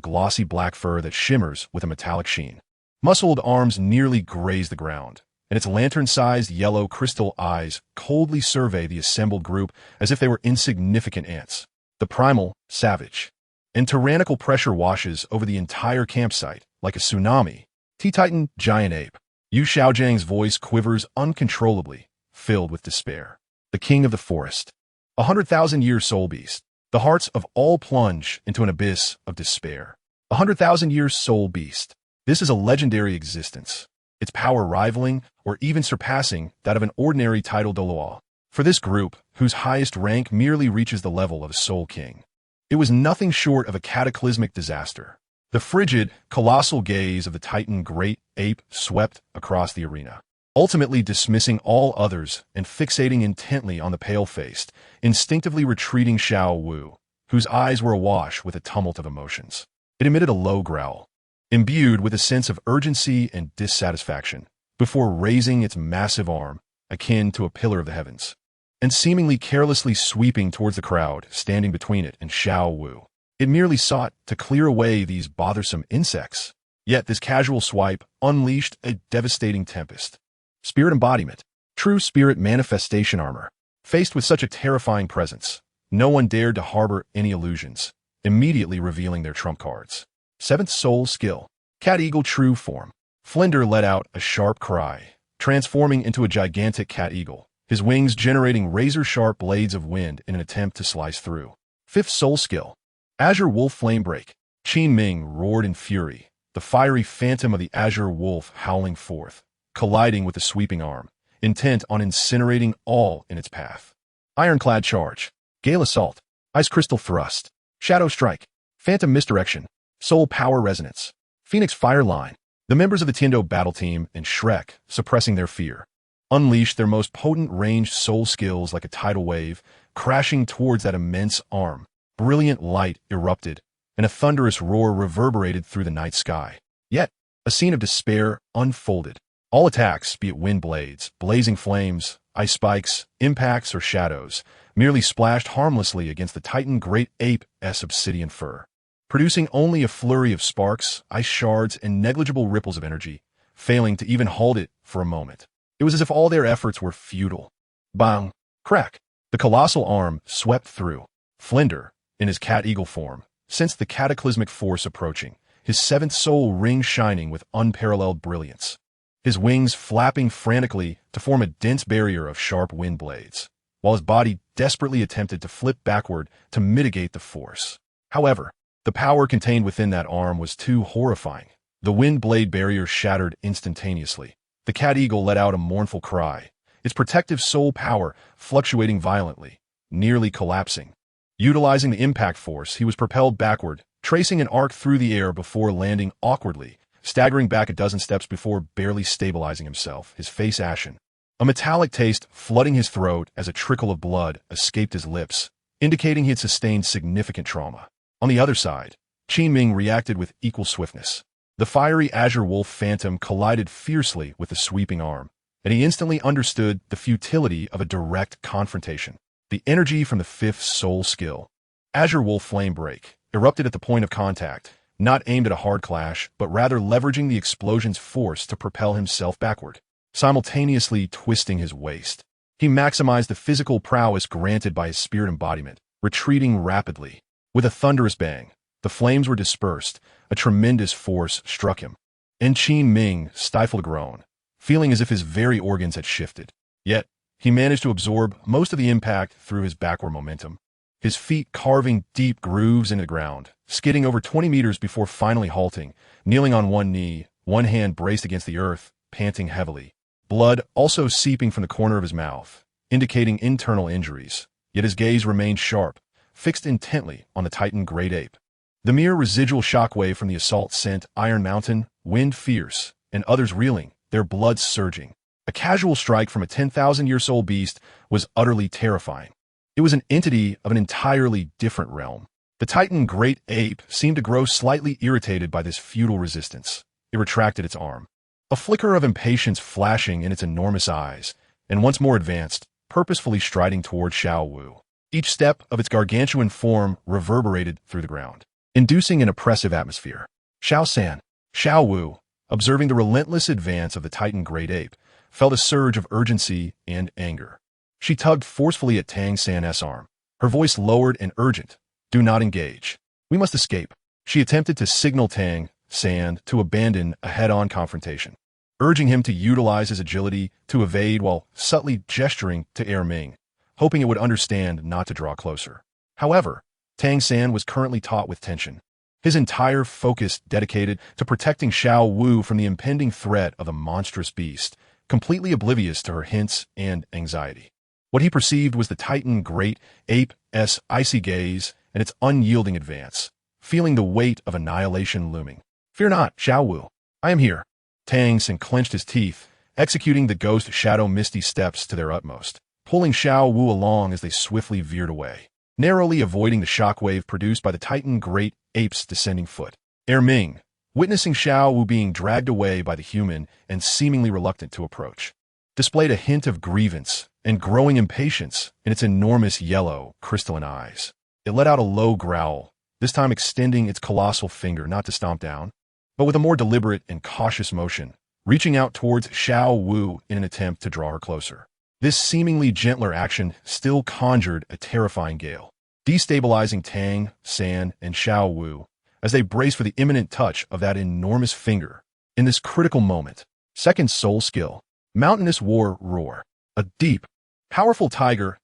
glossy black fur that shimmers with a metallic sheen. Muscled arms nearly graze the ground, and its lantern-sized yellow crystal eyes coldly survey the assembled group as if they were insignificant ants. The primal, savage, and tyrannical pressure washes over the entire campsite like a tsunami. T-Titan, giant ape. Yu Xiaogang's voice quivers uncontrollably, filled with despair. The king of the forest. 100,000-year soul beast. The hearts of all plunge into an abyss of despair. 100,000-year soul beast. This is a legendary existence, its power rivaling or even surpassing that of an ordinary title Douluo. For this group, whose highest rank merely reaches the level of a soul king, it was nothing short of a cataclysmic disaster. The frigid, colossal gaze of the Titan great ape swept across the arena, ultimately dismissing all others and fixating intently on the pale-faced, instinctively retreating Xiao Wu, whose eyes were awash with a tumult of emotions. It emitted a low growl, imbued with a sense of urgency and dissatisfaction, before raising its massive arm, akin to a pillar of the heavens, and seemingly carelessly sweeping towards the crowd standing between it and Xiao Wu. It merely sought to clear away these bothersome insects. Yet this casual swipe unleashed a devastating tempest. Spirit embodiment. True spirit manifestation armor. Faced with such a terrifying presence, no one dared to harbor any illusions, immediately revealing their trump cards. 7th soul skill. Cat eagle true form. Flender let out a sharp cry, transforming into a gigantic cat eagle, his wings generating razor-sharp blades of wind in an attempt to slice through. 5th soul skill. Azure Wolf Flame Break. Qin Ming roared in fury, the fiery phantom of the Azure Wolf howling forth, colliding with the sweeping arm, intent on incinerating all in its path. Ironclad Charge. Gale Assault. Ice Crystal Thrust. Shadow Strike. Phantom Misdirection. Soul Power Resonance. Phoenix Fire Line. The members of the Tiendo battle team and Shrek, suppressing their fear, unleashed their most potent ranged soul skills like a tidal wave, crashing towards that immense arm. Brilliant light erupted, and a thunderous roar reverberated through the night sky. Yet, a scene of despair unfolded. All attacks, be it wind blades, blazing flames, ice spikes, impacts, or shadows, merely splashed harmlessly against the Titan great ape's obsidian fur, producing only a flurry of sparks, ice shards, and negligible ripples of energy, failing to even hold it for a moment. It was as if all their efforts were futile. Bang! Crack! The colossal arm swept through. Flinder, in his cat-eagle form, sensed the cataclysmic force approaching, his seventh soul ring shining with unparalleled brilliance. His wings flapping frantically to form a dense barrier of sharp wind blades, while his body desperately attempted to flip backward to mitigate the force. However, the power contained within that arm was too horrifying. The wind blade barrier shattered instantaneously. The cat-eagle let out a mournful cry, its protective soul power fluctuating violently, nearly collapsing. Utilizing the impact force, he was propelled backward, tracing an arc through the air before landing awkwardly, staggering back a dozen steps before barely stabilizing himself, his face ashen. A metallic taste flooding his throat as a trickle of blood escaped his lips, indicating he had sustained significant trauma. On the other side, Qin Ming reacted with equal swiftness. The fiery azure wolf phantom collided fiercely with the sweeping arm, and he instantly understood the futility of a direct confrontation. The energy from the fifth soul skill, Azure Wolf Flame Break, erupted at the point of contact, not aimed at a hard clash, but rather leveraging the explosion's force to propel himself backward, simultaneously twisting his waist. He maximized the physical prowess granted by his spirit embodiment, retreating rapidly. With a thunderous bang, the flames were dispersed, a tremendous force struck him. And Qin Ming stifled a groan, feeling as if his very organs had shifted. Yet, he managed to absorb most of the impact through his backward momentum, his feet carving deep grooves into the ground, skidding over 20 meters before finally halting, kneeling on one knee, one hand braced against the earth, panting heavily. Blood also seeping from the corner of his mouth, indicating internal injuries, yet his gaze remained sharp, fixed intently on the Titan great ape. The mere residual shockwave from the assault sent Iron Mountain, Wind fierce, and others reeling, their blood surging. A casual strike from a 10,000-year-old beast was utterly terrifying. It was an entity of an entirely different realm. The Titan great ape seemed to grow slightly irritated by this futile resistance. It retracted its arm, a flicker of impatience flashing in its enormous eyes, and once more advanced, purposefully striding toward Xiao Wu. Each step of its gargantuan form reverberated through the ground, inducing an oppressive atmosphere. Xiao Wu, observing the relentless advance of the Titan great ape, felt a surge of urgency and anger. She tugged forcefully at Tang San's arm, her voice lowered and urgent. "Do not engage. We must escape." She attempted to signal Tang San to abandon a head-on confrontation, urging him to utilize his agility to evade while subtly gesturing to Ming, hoping it would understand not to draw closer. However, Tang San was currently taut with tension, his entire focus dedicated to protecting Xiao Wu from the impending threat of the monstrous beast, completely oblivious to her hints and anxiety. What he perceived was the Titan great ape's icy gaze and its unyielding advance, feeling the weight of annihilation looming. "Fear not, Xiao Wu. I am here." Tang San clenched his teeth, executing the ghost shadow misty steps to their utmost, pulling Xiao Wu along as they swiftly veered away, narrowly avoiding the shockwave produced by the Titan great ape's descending foot. Ming, witnessing Xiao Wu being dragged away by the human and seemingly reluctant to approach, displayed a hint of grievance and growing impatience in its enormous yellow, crystalline eyes. It let out a low growl, this time extending its colossal finger not to stomp down, but with a more deliberate and cautious motion, reaching out towards Xiao Wu in an attempt to draw her closer. This seemingly gentler action still conjured a terrifying gale, destabilizing Tang San and Xiao Wu as they braced for the imminent touch of that enormous finger. In this critical moment, second soul skill, Mountainous War Roar. A deep, powerful tiger's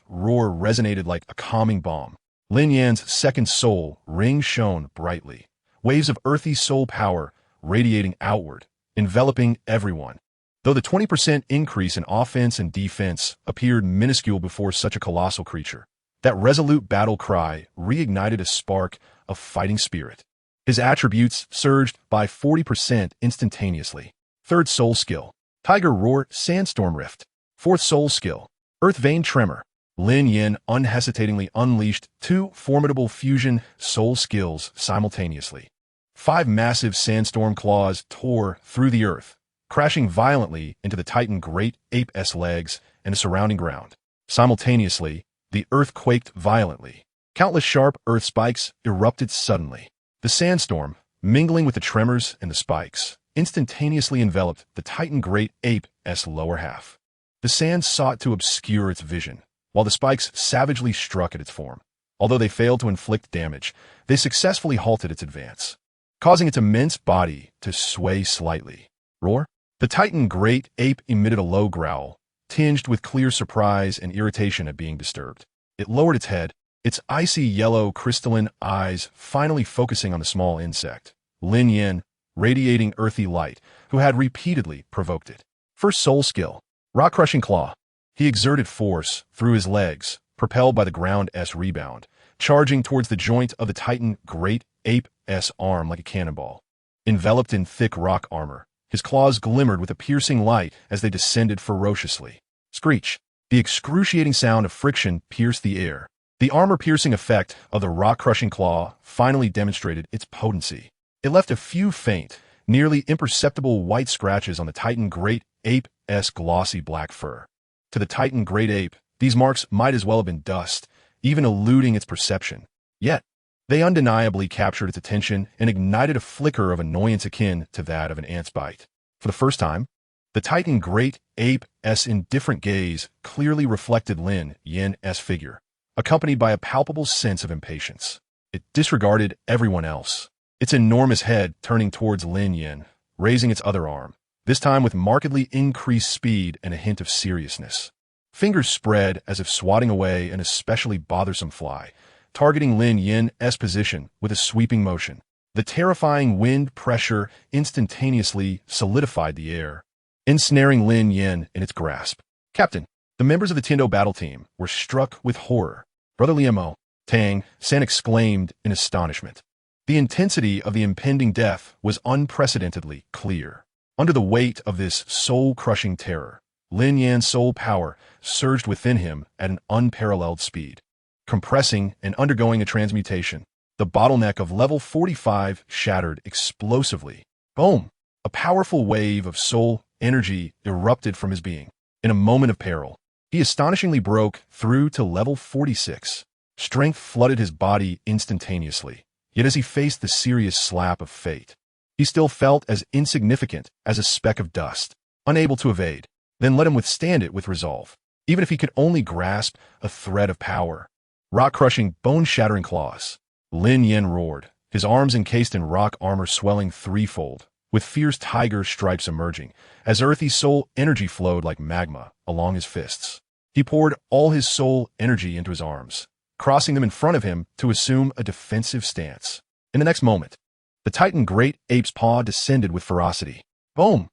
roar resonated like a calming balm. Lin Yan's second soul ring shone brightly, waves of earthy soul power radiating outward, enveloping everyone. Though the 20% increase in offense and defense appeared minuscule before such a colossal creature, that resolute battle cry reignited a spark of fighting spirit. His attributes surged by 40% instantaneously. Third soul skill, Tiger Roar Sandstorm Rift. Fourth soul skill, Earth Vein Tremor. Lin Yan unhesitatingly unleashed two formidable fusion soul skills simultaneously. 5 massive sandstorm claws tore through the earth, crashing violently into the Titan great ape's legs and the surrounding ground. Simultaneously, the earth quaked violently. Countless sharp earth spikes erupted suddenly. The sandstorm, mingling with the tremors and the spikes, instantaneously enveloped the Titan Great Ape's lower half. The sand sought to obscure its vision, while the spikes savagely struck at its form. Although they failed to inflict damage, they successfully halted its advance, causing its immense body to sway slightly. Roar! The Titan Great Ape emitted a low growl, tinged with clear surprise and irritation at being disturbed. It lowered its head, its icy yellow crystalline eyes finally focusing on the small insect, Lin Yan, radiating earthy light, who had repeatedly provoked it. First soul skill, rock-crushing claw. He exerted force through his legs, propelled by the ground's rebound, charging towards the joint of the Titan Great Ape's arm like a cannonball. Enveloped in thick rock armor, his claws glimmered with a piercing light as they descended ferociously. Screech! The excruciating sound of friction pierced the air. The armor-piercing effect of the rock-crushing claw finally demonstrated its potency. It left a few faint, nearly imperceptible white scratches on the Titan Great Ape's glossy black fur. To the Titan Great Ape, these marks might as well have been dust, even eluding its perception. Yet, they undeniably captured its attention and ignited a flicker of annoyance akin to that of an ant's bite. For the first time, the Titan Great Ape's indifferent gaze clearly reflected Lin Yan's figure, accompanied by a palpable sense of impatience. It disregarded everyone else, its enormous head turning towards Lin Yan, raising its other arm, this time with markedly increased speed and a hint of seriousness. Fingers spread as if swatting away an especially bothersome fly, targeting Lin Yan's position with a sweeping motion. The terrifying wind pressure instantaneously solidified the air, ensnaring Lin Yan in its grasp. Captain, the members of the Tindo battle team were struck with horror. Brother Liamo, Tang San exclaimed in astonishment. The intensity of the impending death was unprecedentedly clear. Under the weight of this soul-crushing terror, Lin Yan's soul power surged within him at an unparalleled speed. Compressing and undergoing a transmutation, the bottleneck of level 45 shattered explosively. Boom! A powerful wave of soul energy erupted from his being. In a moment of peril, he astonishingly broke through to level 46. Strength flooded his body instantaneously. Yet as he faced the serious slap of fate, he still felt as insignificant as a speck of dust, unable to evade. Then let him withstand it with resolve, even if he could only grasp a thread of power. Rock-crushing, bone-shattering claws. Lin Yan roared, his arms encased in rock armor swelling threefold, with fierce tiger stripes emerging, as earthy soul energy flowed like magma along his fists. He poured all his soul energy into his arms, crossing them in front of him to assume a defensive stance. In the next moment, the Titan Great Ape's paw descended with ferocity. Boom!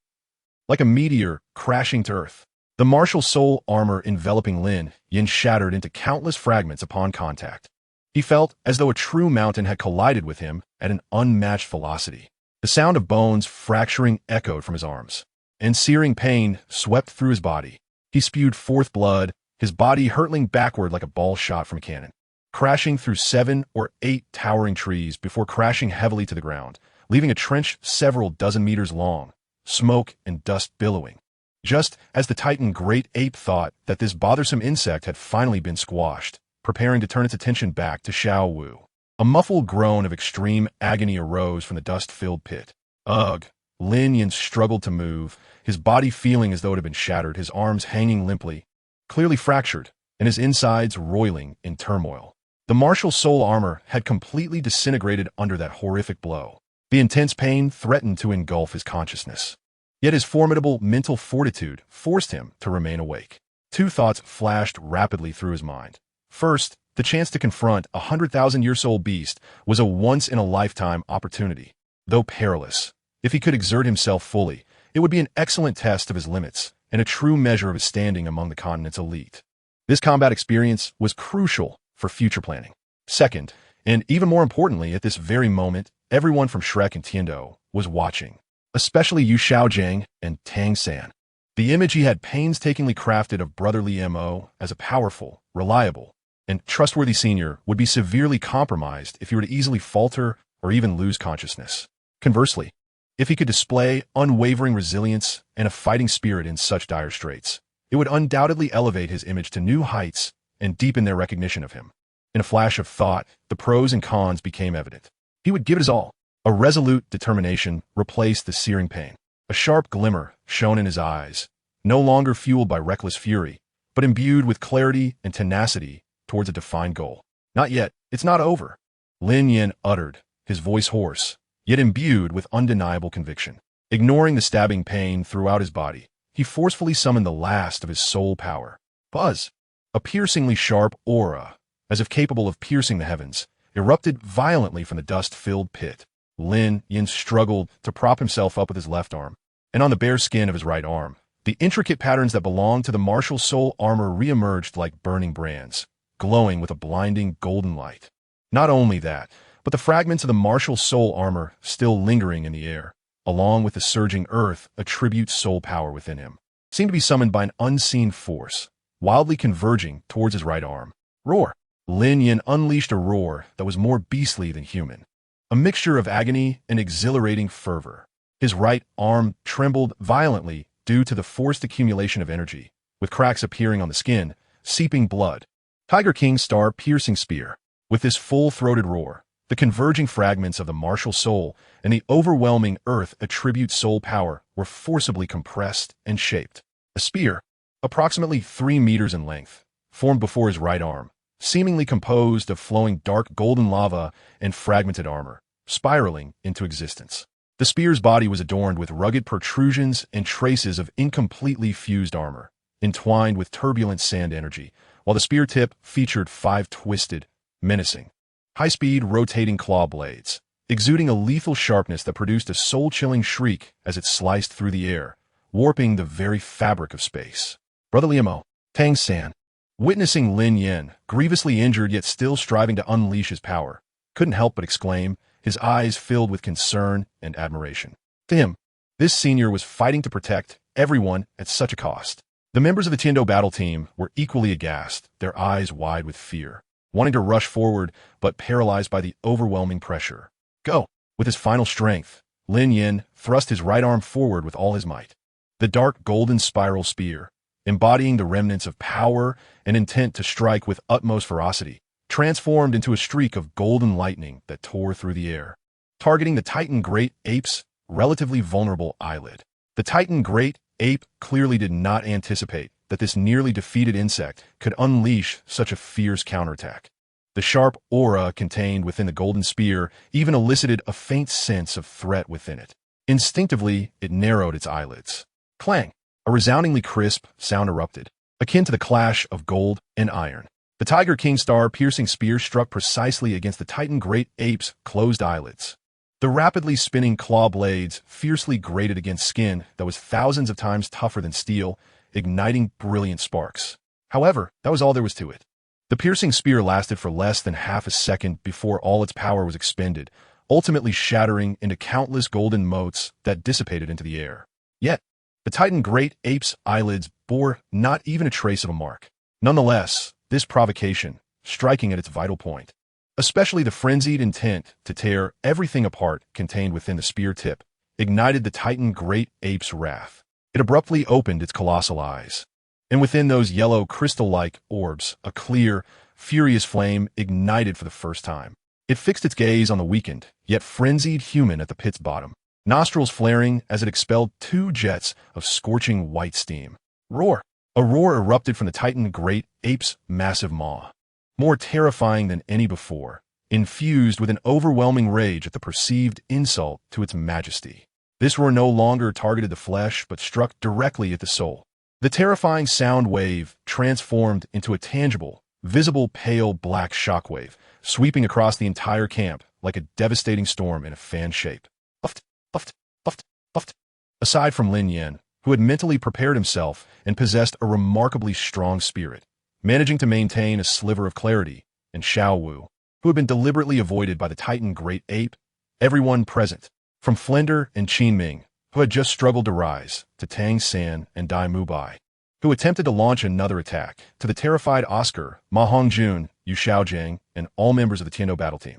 Like a meteor crashing to earth, the martial soul armor enveloping Lin Yan shattered into countless fragments upon contact. He felt as though a true mountain had collided with him at an unmatched velocity. The sound of bones fracturing echoed from his arms, and searing pain swept through his body. He spewed forth blood, his body hurtling backward like a ball shot from a cannon, crashing through 7 or 8 towering trees before crashing heavily to the ground, leaving a trench several dozen meters long, smoke and dust billowing. Just as the Titan Great Ape thought that this bothersome insect had finally been squashed, preparing to turn its attention back to Xiao Wu, a muffled groan of extreme agony arose from the dust-filled pit. Ugh! Lin Yan struggled to move, his body feeling as though it had been shattered, his arms hanging limply, clearly fractured, and his insides roiling in turmoil. The martial soul armor had completely disintegrated under that horrific blow. The intense pain threatened to engulf his consciousness. Yet his formidable mental fortitude forced him to remain awake. 2 thoughts flashed rapidly through his mind. First, the chance to confront a 100,000-year-old beast was a once-in-a-lifetime opportunity. Though perilous, if he could exert himself fully, it would be an excellent test of his limits and a true measure of his standing among the continent's elite. This combat experience was crucial for future planning. Second, and even more importantly at this very moment, everyone from Shrek and Tiendo was watching, especially Yu Xiaogang and Tang San. The image he had painstakingly crafted of brotherly Mo as a powerful, reliable, and trustworthy senior would be severely compromised if he were to easily falter or even lose consciousness. Conversely, if he could display unwavering resilience and a fighting spirit in such dire straits, it would undoubtedly elevate his image to new heights and deepen their recognition of him. In a flash of thought, the pros and cons became evident. He would give it his all, A resolute determination replaced the searing pain. A sharp glimmer shone in his eyes, no longer fueled by reckless fury, but imbued with clarity and tenacity towards a defined goal. Not yet, it's not over, Lin Yan uttered, his voice hoarse, yet imbued with undeniable conviction. Ignoring the stabbing pain throughout his body, he forcefully summoned the last of his soul power. Buzz! A piercingly sharp aura, as if capable of piercing the heavens, erupted violently from the dust-filled pit. Lin Yan struggled to prop himself up with his left arm, and on the bare skin of his right arm, the intricate patterns that belonged to the martial soul armor re-emerged like burning brands, glowing with a blinding golden light. Not only that, but the fragments of the martial soul armor still lingering in the air, along with the surging earth, attribute soul power within him, seemed to be summoned by an unseen force, wildly converging towards his right arm. Roar! Lin Yan unleashed a roar that was more beastly than human, a mixture of agony and exhilarating fervor. His right arm trembled violently due to the forced accumulation of energy, with cracks appearing on the skin, seeping blood. Tiger King's star-piercing spear. With this full-throated roar, the converging fragments of the martial soul and the overwhelming earth attribute soul power were forcibly compressed and shaped. A spear, approximately 3 meters in length, formed before his right arm, seemingly composed of flowing dark golden lava and fragmented armor, spiraling into existence. The spear's body was adorned with rugged protrusions and traces of incompletely fused armor, entwined with turbulent sand energy, while the spear tip featured 5 twisted, menacing, high-speed rotating claw blades, exuding a lethal sharpness that produced a soul-chilling shriek as it sliced through the air, warping the very fabric of space. Brother Liamo, Tang San, witnessing Lin Yan, grievously injured yet still striving to unleash his power, couldn't help but exclaim, his eyes filled with concern and admiration. To him, this senior was fighting to protect everyone at such a cost. The members of the Tiendo battle team were equally aghast, their eyes wide with fear, wanting to rush forward but paralyzed by the overwhelming pressure. Go! With his final strength, Lin Yan thrust his right arm forward with all his might. The dark golden spiral spear, embodying the remnants of power and intent to strike with utmost ferocity, transformed into a streak of golden lightning that tore through the air, targeting the Titan Great Ape's relatively vulnerable eyelid. The Titan Great Ape clearly did not anticipate that this nearly defeated insect could unleash such a fierce counterattack. The sharp aura contained within the golden spear even elicited a faint sense of threat within it. Instinctively, it narrowed its eyelids. Clang! A resoundingly crisp sound erupted, akin to the clash of gold and iron. The Tiger King star-piercing spear struck precisely against the Titan Great Ape's closed eyelids. The rapidly spinning claw blades fiercely grated against skin that was thousands of times tougher than steel, igniting brilliant sparks. However, that was all there was to it. The piercing spear lasted for less than half a second before all its power was expended, ultimately shattering into countless golden motes that dissipated into the air. Yet, the Titan Great Ape's eyelids bore not even a trace of a mark. Nonetheless, this provocation, striking at its vital point, especially the frenzied intent to tear everything apart contained within the spear tip, ignited the Titan Great Ape's wrath. It abruptly opened its colossal eyes, and within those yellow crystal-like orbs, a clear, furious flame ignited for the first time. It fixed its gaze on the weakened, yet frenzied human at the pit's bottom, nostrils flaring as it expelled 2 jets of scorching white steam. Roar! A roar erupted from the Titan Great Ape's massive maw, more terrifying than any before, infused with an overwhelming rage at the perceived insult to its majesty. This roar no longer targeted the flesh but struck directly at the soul. The terrifying sound wave transformed into a tangible, visible pale black shockwave, sweeping across the entire camp like a devastating storm in a fan shape. Puffed, puffed, puffed, puffed. Aside from Lin Yan, who had mentally prepared himself and possessed a remarkably strong spirit, managing to maintain a sliver of clarity, and Xiao Wu, who had been deliberately avoided by the Titan Great Ape, everyone present, from Flender and Qin Ming, who had just struggled to rise, to Tang San and Dai Mubai, who attempted to launch another attack, to the terrified Oscar, Ma Hongjun, Yu Xiaogang, and all members of the Tiendo battle team.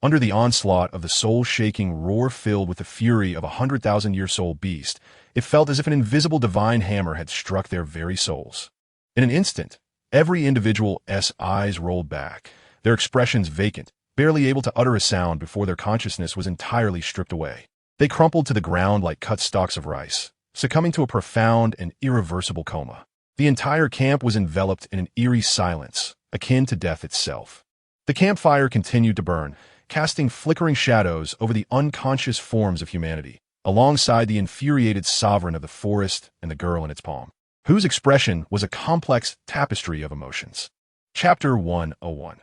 Under the onslaught of the soul-shaking roar filled with the fury of a 100,000-year-soul beast, it felt as if an invisible divine hammer had struck their very souls. In an instant, every individual's eyes rolled back, their expressions vacant, barely able to utter a sound before their consciousness was entirely stripped away. They crumpled to the ground like cut stalks of rice, succumbing to a profound and irreversible coma. The entire camp was enveloped in an eerie silence, akin to death itself. The campfire continued to burn, casting flickering shadows over the unconscious forms of humanity, alongside the infuriated sovereign of the forest and the girl in its palm, whose expression was a complex tapestry of emotions. Chapter 101.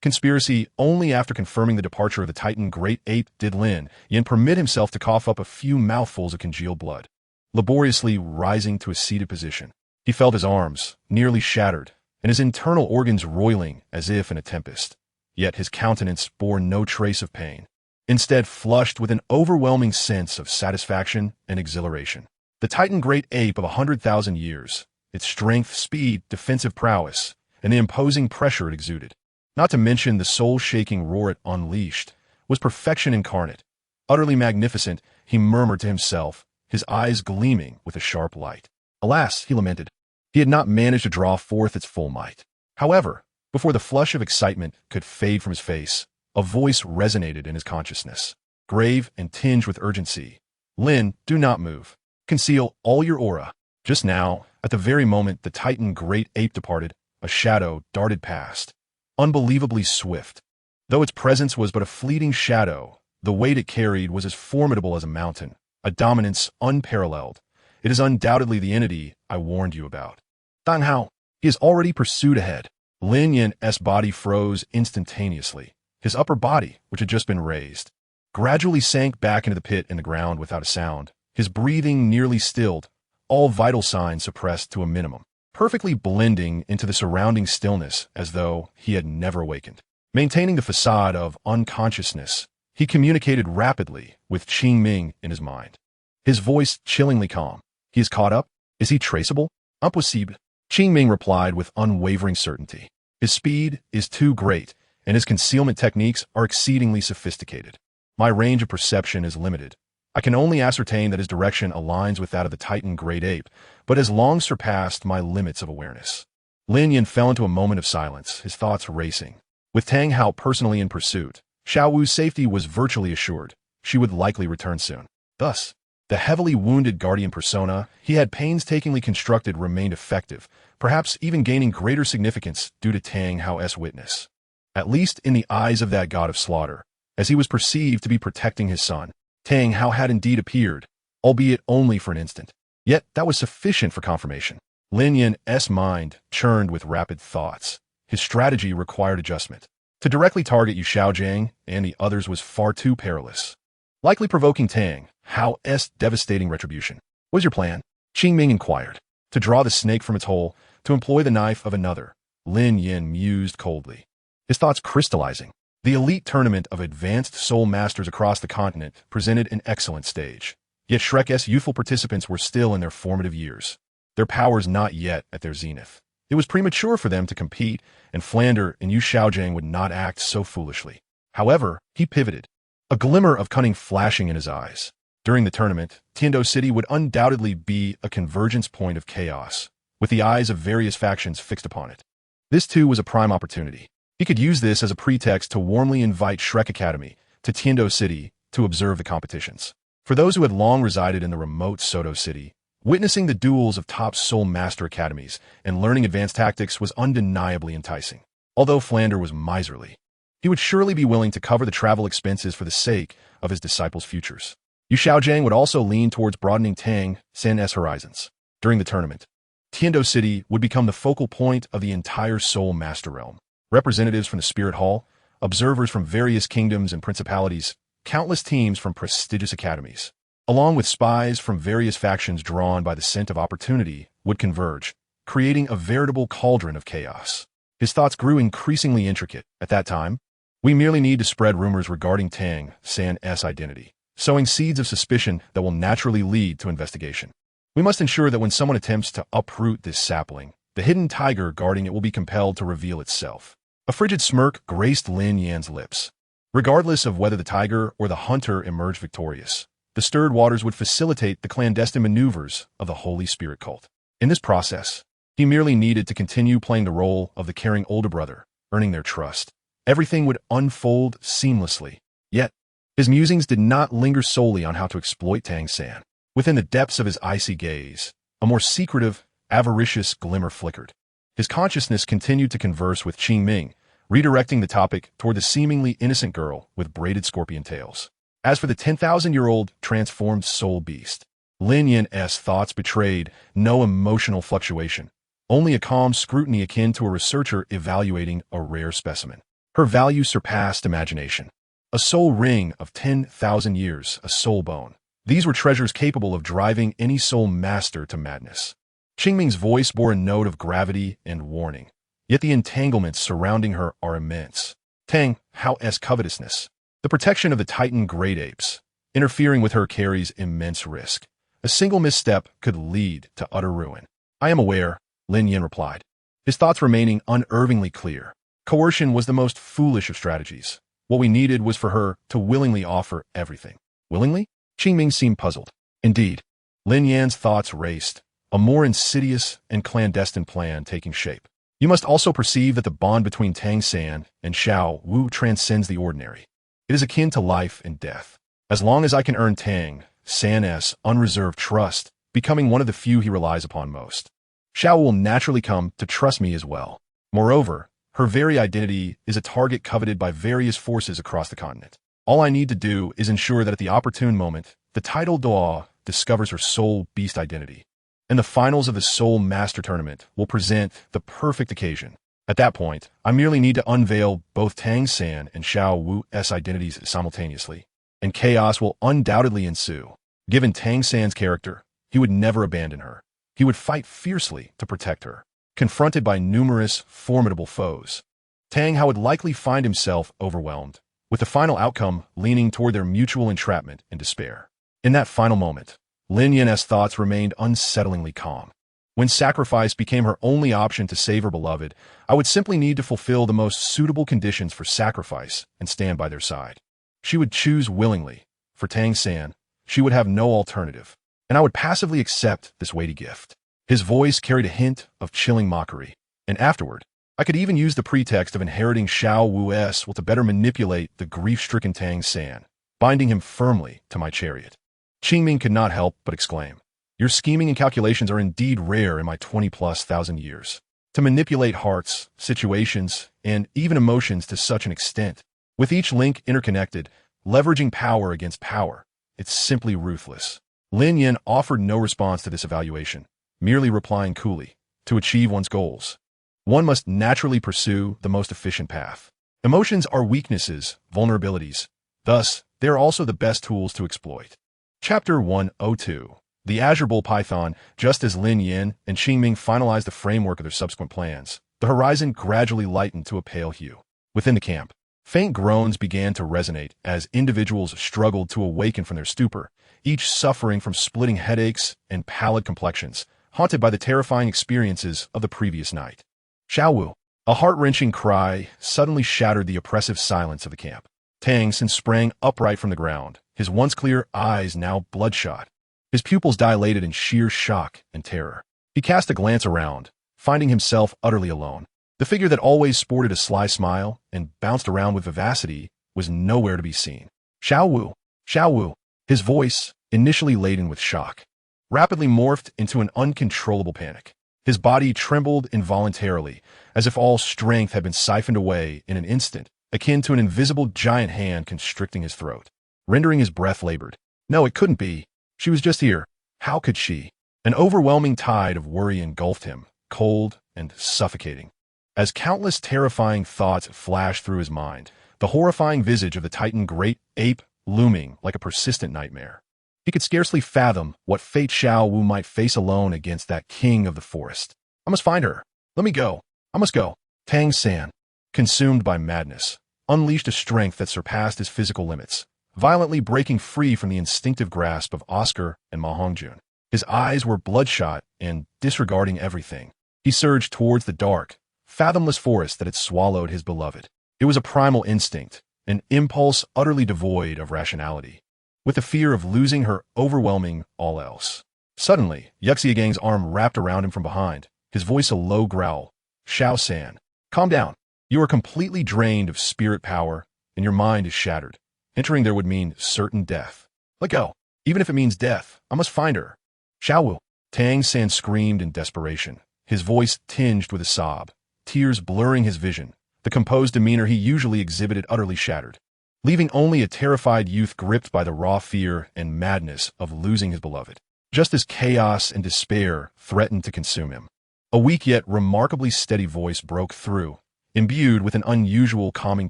Conspiracy. Only after confirming the departure of the Titan Great Ape did Lin Yan permit himself to cough up a few mouthfuls of congealed blood. Laboriously rising to a seated position, he felt his arms, nearly shattered, and his internal organs roiling as if in a tempest. Yet his countenance bore no trace of pain, instead flushed with an overwhelming sense of satisfaction and exhilaration. The Titan Great Ape of 100,000 years, its strength, speed, defensive prowess, and the imposing pressure it exuded, not to mention the soul-shaking roar it unleashed, was perfection incarnate. Utterly magnificent, he murmured to himself, his eyes gleaming with a sharp light. Alas, he lamented, he had not managed to draw forth its full might. However, before the flush of excitement could fade from his face, a voice resonated in his consciousness, grave and tinged with urgency. Lin, do not move. Conceal all your aura. Just now, at the very moment the Titan Great Ape departed, a shadow darted past, unbelievably swift. Though its presence was but a fleeting shadow, the weight it carried was as formidable as a mountain, a dominance unparalleled. It is undoubtedly the entity I warned you about. Dang Hao, he is already pursued ahead. Lin Yan's body froze instantaneously. His upper body, which had just been raised, gradually sank back into the pit in the ground without a sound, his breathing nearly stilled, all vital signs suppressed to a minimum, perfectly blending into the surrounding stillness as though he had never awakened. Maintaining the facade of unconsciousness, he communicated rapidly with Qingming in his mind. His voice chillingly calm. He is caught up? Is he traceable? Impossible. Qingming replied with unwavering certainty. His speed is too great, and his concealment techniques are exceedingly sophisticated. My range of perception is limited. I can only ascertain that his direction aligns with that of the Titan Great Ape, but has long surpassed my limits of awareness. Lin Yan fell into a moment of silence, his thoughts racing. With Tang Hao personally in pursuit, Xiao Wu's safety was virtually assured. She would likely return soon. Thus, the heavily wounded guardian persona he had painstakingly constructed remained effective, perhaps even gaining greater significance due to Tang Hao's witness. At least in the eyes of that god of slaughter, as he was perceived to be protecting his son, Tang Hao had indeed appeared, albeit only for an instant. Yet that was sufficient for confirmation. Lin Yan's mind churned with rapid thoughts. His strategy required adjustment. To directly target Yu Xiaogang and the others was far too perilous, likely provoking Tang Hao's devastating retribution. What is your plan? Qingming inquired. To draw the snake from its hole, to employ the knife of another, Lin Yan mused coldly, his thoughts crystallizing. The elite tournament of advanced soul masters across the continent presented an excellent stage. Yet Shrek's youthful participants were still in their formative years, their powers not yet at their zenith. It was premature for them to compete, and Flander and Yu Xiaogang would not act so foolishly. However, he pivoted, a glimmer of cunning flashing in his eyes. During the tournament, Tiando City would undoubtedly be a convergence point of chaos, with the eyes of various factions fixed upon it. This too was a prime opportunity. He could use this as a pretext to warmly invite Shrek Academy to Tiando City to observe the competitions. For those who had long resided in the remote Soto City, witnessing the duels of top soul master academies and learning advanced tactics was undeniably enticing. Although Flander was miserly, he would surely be willing to cover the travel expenses for the sake of his disciples' futures. Yu Xiaogang would also lean towards broadening Tang San's horizons. During the tournament, Tiando City would become the focal point of the entire soul master realm. Representatives from the Spirit Hall, observers from various kingdoms and principalities, countless teams from prestigious academies, along with spies from various factions drawn by the scent of opportunity, would converge, creating a veritable cauldron of chaos. His thoughts grew increasingly intricate. At that time, we merely need to spread rumors regarding Tang San's identity, sowing seeds of suspicion that will naturally lead to investigation. We must ensure that when someone attempts to uproot this sapling, the hidden tiger guarding it will be compelled to reveal itself. A frigid smirk graced Lin Yan's lips. Regardless of whether the tiger or the hunter emerged victorious, the stirred waters would facilitate the clandestine maneuvers of the Holy Spirit cult. In this process, he merely needed to continue playing the role of the caring older brother, earning their trust. everything would unfold seamlessly. Yet, his musings did not linger solely on how to exploit Tang San. Within the depths of his icy gaze, a more secretive, avaricious glimmer flickered. His consciousness continued to converse with Qing Ming, redirecting the topic toward the seemingly innocent girl with braided scorpion tails. As for the 10,000-year-old transformed soul beast, Lin Yan's thoughts betrayed no emotional fluctuation, only a calm scrutiny akin to a researcher evaluating a rare specimen. Her value surpassed imagination. A soul ring of 10,000 years, a soul bone. These were treasures capable of driving any soul master to madness. Qingming's voice bore a note of gravity and warning, yet the entanglements surrounding her are immense. Tang Hao's covetousness. The protection of the Titan great apes. Interfering with her carries immense risk. A single misstep could lead to utter ruin. I am aware, Lin Yan replied, his thoughts remaining unervingly clear. Coercion was the most foolish of strategies. What we needed was for her to willingly offer everything. Willingly? Qingming seemed puzzled. Indeed, Lin Yan's thoughts raced, a more insidious and clandestine plan taking shape. You must also perceive that the bond between Tang San and Xiao Wu transcends the ordinary. It is akin to life and death. As long as I can earn Tang San's unreserved trust, becoming one of the few he relies upon most, Xiao will naturally come to trust me as well. Moreover, her very identity is a target coveted by various forces across the continent. All I need to do is ensure that at the opportune moment, the title Douluo discovers her soul beast identity, and the finals of the Soul Master Tournament will present the perfect occasion. At that point, I merely need to unveil both Tang San and Xiao Wu's identities simultaneously, and chaos will undoubtedly ensue. Given Tang San's character, he would never abandon her. He would fight fiercely to protect her. Confronted by numerous, formidable foes, Tang Hao would likely find himself overwhelmed, with the final outcome leaning toward their mutual entrapment and despair. In that final moment, Lin Yan's thoughts remained unsettlingly calm. When sacrifice became her only option to save her beloved, I would simply need to fulfill the most suitable conditions for sacrifice and stand by their side. She would choose willingly. For Tang San, she would have no alternative, and I would passively accept this weighty gift. His voice carried a hint of chilling mockery, and afterward, I could even use the pretext of inheriting Xiao Wu's will to better manipulate the grief-stricken Tang San, binding him firmly to my chariot. Qingming could not help but exclaim, "Your scheming and calculations are indeed rare in my 20+ thousand years. To manipulate hearts, situations, and even emotions to such an extent, with each link interconnected, leveraging power against power, it's simply ruthless." Lin Yan offered no response to this evaluation, merely replying coolly, "To achieve one's goals, one must naturally pursue the most efficient path. Emotions are weaknesses, vulnerabilities. Thus, they are also the best tools to exploit." Chapter 102. The Azure Bull Python. Just as Lin Yan and Qingming finalized the framework of their subsequent plans, the horizon gradually lightened to a pale hue. Within the camp, faint groans began to resonate as individuals struggled to awaken from their stupor, each suffering from splitting headaches and pallid complexions, haunted by the terrifying experiences of the previous night. Xiao Wu, a heart-wrenching cry, suddenly shattered the oppressive silence of the camp. Tang San sprang upright from the ground, his once clear eyes now bloodshot, his pupils dilated in sheer shock and terror. He cast a glance around, finding himself utterly alone. The figure that always sported a sly smile and bounced around with vivacity was nowhere to be seen. Xiao Wu, Xiao Wu, his voice, initially laden with shock, rapidly morphed into an uncontrollable panic. His body trembled involuntarily, as if all strength had been siphoned away in an instant, akin to an invisible giant hand constricting his throat, rendering his breath labored. No, it couldn't be. She was just here. How could she? An overwhelming tide of worry engulfed him, cold and suffocating. As countless terrifying thoughts flashed through his mind, the horrifying visage of the Titan great ape looming like a persistent nightmare. He could scarcely fathom what fate Xiao Wu might face alone against that king of the forest. I must find her. Let me go. I must go. Tang San, consumed by madness, unleashed a strength that surpassed his physical limits, violently breaking free from the instinctive grasp of Oscar and Ma Hongjun. His eyes were bloodshot and, disregarding everything, he surged towards the dark, fathomless forest that had swallowed his beloved. It was a primal instinct, an impulse utterly devoid of rationality, with the fear of losing her overwhelming all else. Suddenly, Yu Xiaogang's arm wrapped around him from behind, his voice a low growl. "Xiao San, calm down." You are completely drained of spirit power, and your mind is shattered. Entering there would mean certain death. Let go. Even if it means death, I must find her. Xiaowu. Tang San screamed in desperation, his voice tinged with a sob, tears blurring his vision, the composed demeanor he usually exhibited utterly shattered, leaving only a terrified youth gripped by the raw fear and madness of losing his beloved, just as chaos and despair threatened to consume him. A weak yet remarkably steady voice broke through, imbued with an unusual calming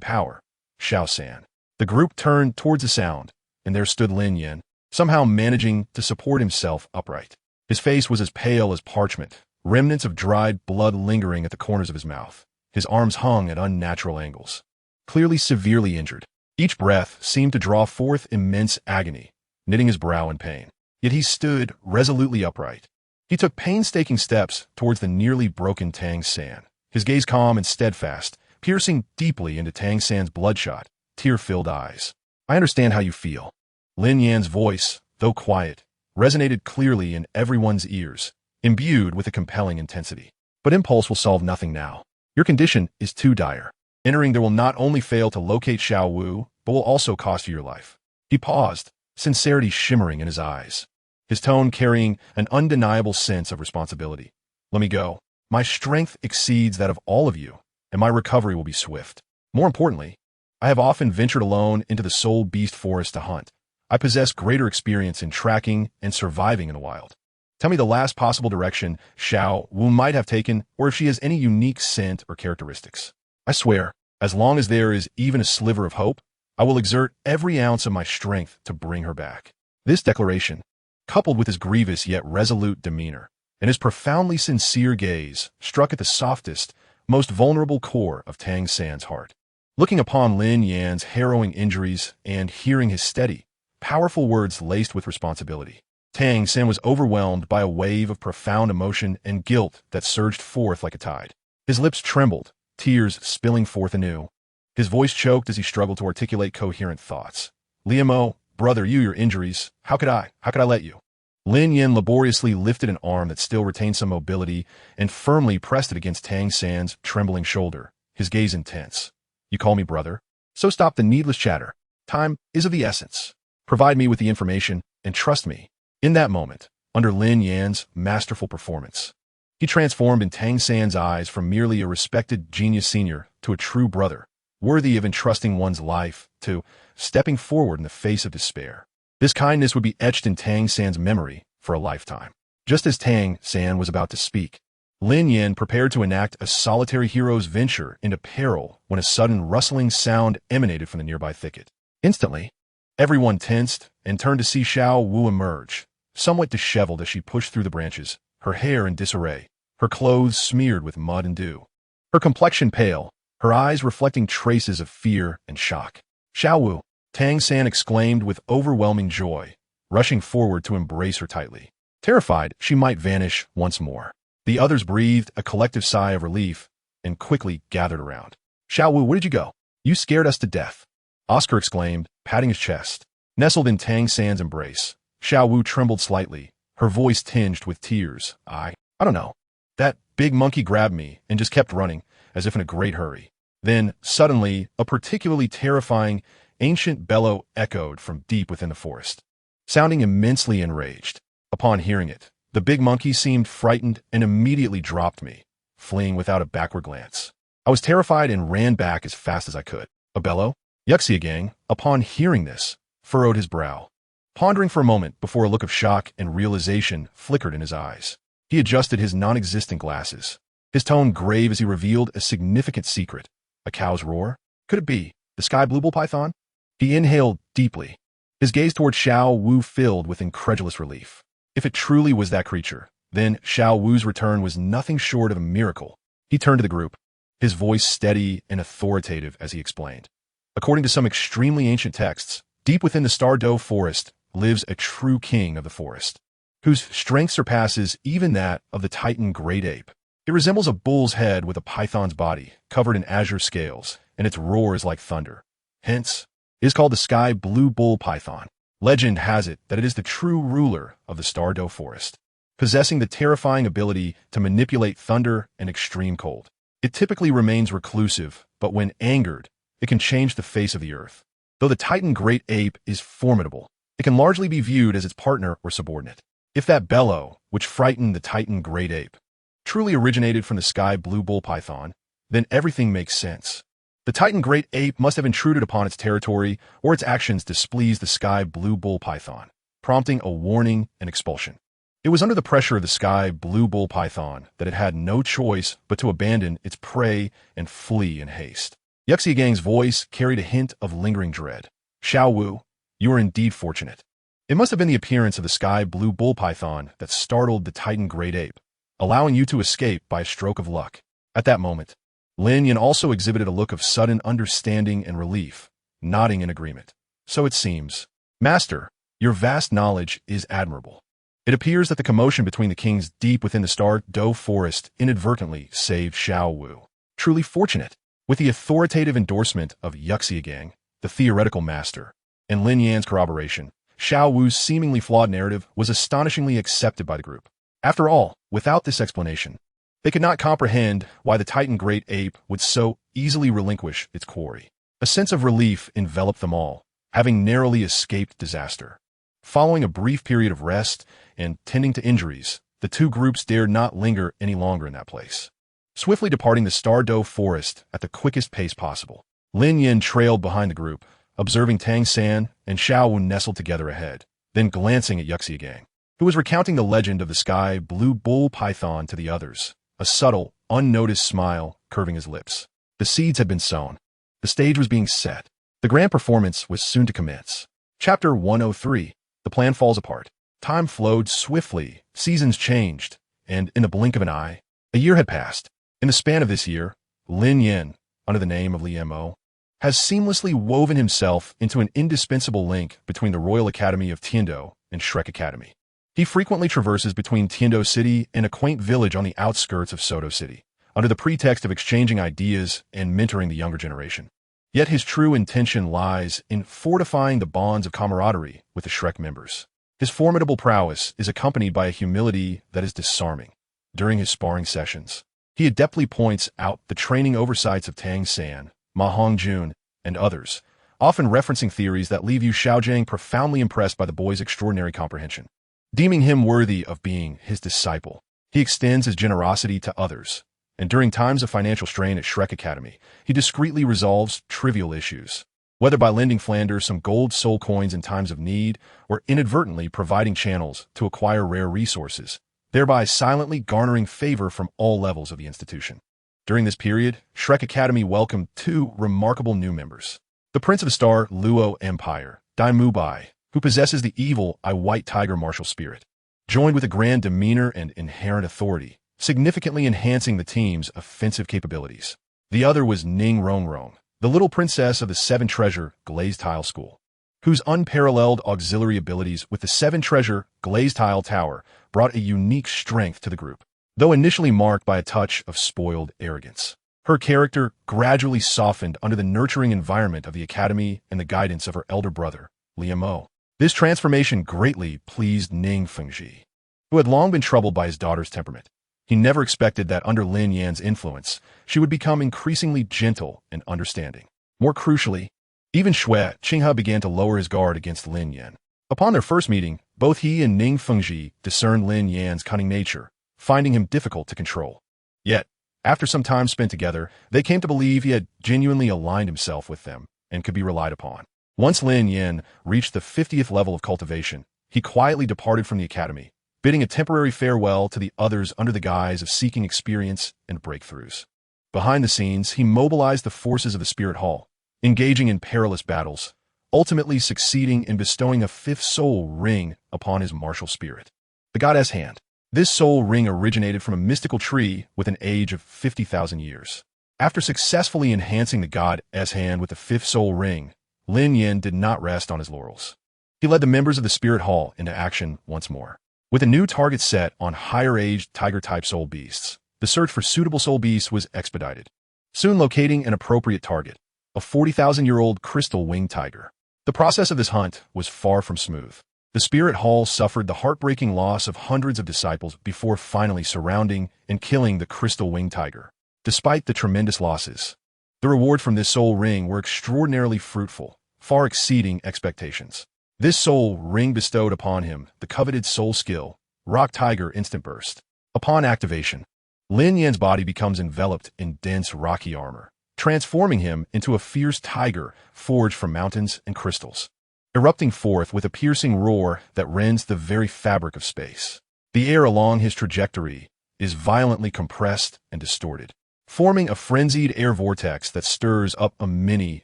power. Xiao San. The group turned towards the sound, and there stood Lin Yan, somehow managing to support himself upright. His face was as pale as parchment, remnants of dried blood lingering at the corners of his mouth. His arms hung at unnatural angles, clearly severely injured. Each breath seemed to draw forth immense agony, knitting his brow in pain. Yet he stood resolutely upright. He took painstaking steps towards the nearly broken Tang San, his gaze calm and steadfast, piercing deeply into Tang San's bloodshot, tear-filled eyes. I understand how you feel. Lin Yan's voice, though quiet, resonated clearly in everyone's ears, imbued with a compelling intensity. But impulse will solve nothing now. Your condition is too dire. Entering there will not only fail to locate Xiaowu, but will also cost you your life. He paused, sincerity shimmering in his eyes, his tone carrying an undeniable sense of responsibility. Let me go. My strength exceeds that of all of you, and my recovery will be swift. More importantly, I have often ventured alone into the soul beast forest to hunt. I possess greater experience in tracking and surviving in the wild. Tell me the last possible direction Xiaowu might have taken, or if she has any unique scent or characteristics. I swear, as long as there is even a sliver of hope, I will exert every ounce of my strength to bring her back. This declaration, coupled with his grievous yet resolute demeanor, and his profoundly sincere gaze, struck at the softest, most vulnerable core of Tang San's heart. Looking upon Lin Yan's harrowing injuries and hearing his steady, powerful words laced with responsibility, Tang San was overwhelmed by a wave of profound emotion and guilt that surged forth like a tide. His lips trembled, tears spilling forth anew. His voice choked as he struggled to articulate coherent thoughts. Liamo, brother, your injuries, how could I let you? Lin Yan laboriously lifted an arm that still retained some mobility and firmly pressed it against Tang San's trembling shoulder, his gaze intense. You call me brother? So stop the needless chatter. Time is of the essence. Provide me with the information, and trust me. In that moment, under Lin Yan's masterful performance, he transformed in Tang San's eyes from merely a respected genius senior to a true brother, worthy of entrusting one's life to stepping forward in the face of despair. This kindness would be etched in Tang San's memory for a lifetime. Just as Tang San was about to speak, Lin Yan prepared to enact a solitary hero's venture into peril when a sudden rustling sound emanated from the nearby thicket. Instantly, everyone tensed and turned to see Xiaowu emerge, somewhat disheveled as she pushed through the branches, her hair in disarray, her clothes smeared with mud and dew, her complexion pale, her eyes reflecting traces of fear and shock. Xiaowu, Tang San exclaimed with overwhelming joy, rushing forward to embrace her tightly. Terrified she might vanish once more, the others breathed a collective sigh of relief and quickly gathered around. Xiaowu, where did you go? You scared us to death, Oscar exclaimed, patting his chest. Nestled in Tang San's embrace, Xiaowu trembled slightly, her voice tinged with tears. I don't know. That big monkey grabbed me and just kept running, as if in a great hurry. Then, suddenly, a particularly terrifying, ancient bellow echoed from deep within the forest. Sounding immensely enraged, upon hearing it, the big monkey seemed frightened and immediately dropped me, fleeing without a backward glance. I was terrified and ran back as fast as I could. A bellow? Yu Xiaogang, upon hearing this, furrowed his brow, pondering for a moment before a look of shock and realization flickered in his eyes. He adjusted his non-existent glasses, his tone grave as he revealed a significant secret. A cow's roar? Could it be the sky blue bull python? He inhaled deeply, his gaze toward Xiaowu filled with incredulous relief. If it truly was that creature, then Xiaowu's return was nothing short of a miracle. He turned to the group, his voice steady and authoritative as he explained. According to some extremely ancient texts, deep within the Stardow forest lives a true king of the forest, whose strength surpasses even that of the Titan great ape. It resembles a bull's head with a python's body, covered in azure scales, and its roar is like thunder. Hence, it is called the sky blue bull python. Legend has it that it is the true ruler of the Stardow forest, possessing the terrifying ability to manipulate thunder and extreme cold. It typically remains reclusive, but when angered, it can change the face of the earth. Though the Titan great ape is formidable, it can largely be viewed as its partner or subordinate. If that bellow, which frightened the Titan great ape, truly originated from the sky blue bull python, then everything makes sense. The Titan great ape must have intruded upon its territory, or its actions displeased the sky blue bull python, prompting a warning and expulsion. It was under the pressure of the sky blue bull python that it had no choice but to abandon its prey and flee in haste. Yu Xiaogang's voice carried a hint of lingering dread. Xiao Wu, you are indeed fortunate. It must have been the appearance of the sky blue bull python that startled the Titan great ape, allowing you to escape by a stroke of luck. At that moment, Lin Yan also exhibited a look of sudden understanding and relief, nodding in agreement. So it seems. Master, your vast knowledge is admirable. It appears that the commotion between the kings deep within the Douluo forest inadvertently saved Xiao Wu. Truly fortunate. With the authoritative endorsement of Yu Xiaogang, the theoretical master, and Lin Yan's corroboration, Xiao Wu's seemingly flawed narrative was astonishingly accepted by the group. After all, without this explanation, they could not comprehend why the Titan great ape would so easily relinquish its quarry. A sense of relief enveloped them all, having narrowly escaped disaster. Following a brief period of rest and tending to injuries, the two groups dared not linger any longer in that place. Swiftly departing the Douluo forest at the quickest pace possible, Lin Yan trailed behind the group, observing Tang San and Xiao Wu nestled together ahead, then glancing at Yu Xiaogang, who was recounting the legend of the sky blue bull python to the others, a subtle, unnoticed smile curving his lips. The seeds had been sown. The stage was being set. The grand performance was soon to commence. Chapter 103. The plan falls apart. Time flowed swiftly, seasons changed, and in the blink of an eye, a year had passed. In the span of this year, Lin Yan, under the name of Li Mo, has seamlessly woven himself into an indispensable link between the Royal Academy of Tiando and Shrek Academy. He frequently traverses between Tiando City and a quaint village on the outskirts of Soto City, under the pretext of exchanging ideas and mentoring the younger generation. Yet his true intention lies in fortifying the bonds of camaraderie with the Shrek members. His formidable prowess is accompanied by a humility that is disarming. During his sparring sessions, he adeptly points out the training oversights of Tang San, Ma Hongjun, and others, often referencing theories that leave Yu Xiaogang profoundly impressed by the boy's extraordinary comprehension. Deeming him worthy of being his disciple, he extends his generosity to others, and during times of financial strain at Shrek Academy, he discreetly resolves trivial issues, whether by lending Flanders some gold soul coins in times of need or inadvertently providing channels to acquire rare resources, thereby silently garnering favor from all levels of the institution. During this period, Shrek Academy welcomed two remarkable new members. The Prince of the Douluo Empire, Dai Mubai, who possesses the evil white tiger martial spirit, joined with a grand demeanor and inherent authority, significantly enhancing the team's offensive capabilities. The other was Ning Rongrong, the little princess of the Seven Treasure Glazed Tile School, whose unparalleled auxiliary abilities with the Seven Treasure Glazed Tile Tower brought a unique strength to the group. Though initially marked by a touch of spoiled arrogance, her character gradually softened under the nurturing environment of the academy and the guidance of her elder brother, Li Mo. This transformation greatly pleased Ning Fengji, who had long been troubled by his daughter's temperament. He never expected that under Lin Yan's influence, she would become increasingly gentle and understanding. More crucially, even Shui Qinghe began to lower his guard against Lin Yan. Upon their first meeting, both he and Ning Fengji discerned Lin Yan's cunning nature, finding him difficult to control. Yet, after some time spent together, they came to believe he had genuinely aligned himself with them and could be relied upon. Once Lin Yan reached the 50th level of cultivation, he quietly departed from the academy, bidding a temporary farewell to the others under the guise of seeking experience and breakthroughs. Behind the scenes, he mobilized the forces of the Spirit Hall, engaging in perilous battles, ultimately succeeding in bestowing a fifth soul ring upon his martial spirit, the Goddess Hand. This soul ring originated from a mystical tree with an age of 50,000 years. After successfully enhancing the Goddess Hand with the fifth soul ring, Lin Yan did not rest on his laurels. He led the members of the Spirit Hall into action once more. With a new target set on higher-aged tiger-type soul beasts, the search for suitable soul beasts was expedited, soon locating an appropriate target, a 40,000-year-old crystal winged tiger. The process of this hunt was far from smooth. The Spirit Hall suffered the heartbreaking loss of hundreds of disciples before finally surrounding and killing the crystal winged tiger. Despite the tremendous losses, the rewards from this soul ring were extraordinarily fruitful, far exceeding expectations. This soul ring bestowed upon him the coveted soul skill, Rock Tiger Instant Burst. Upon activation, Lin Yan's body becomes enveloped in dense rocky armor, transforming him into a fierce tiger forged from mountains and crystals, erupting forth with a piercing roar that rends the very fabric of space. The air along his trajectory is violently compressed and distorted, forming a frenzied air vortex that stirs up a mini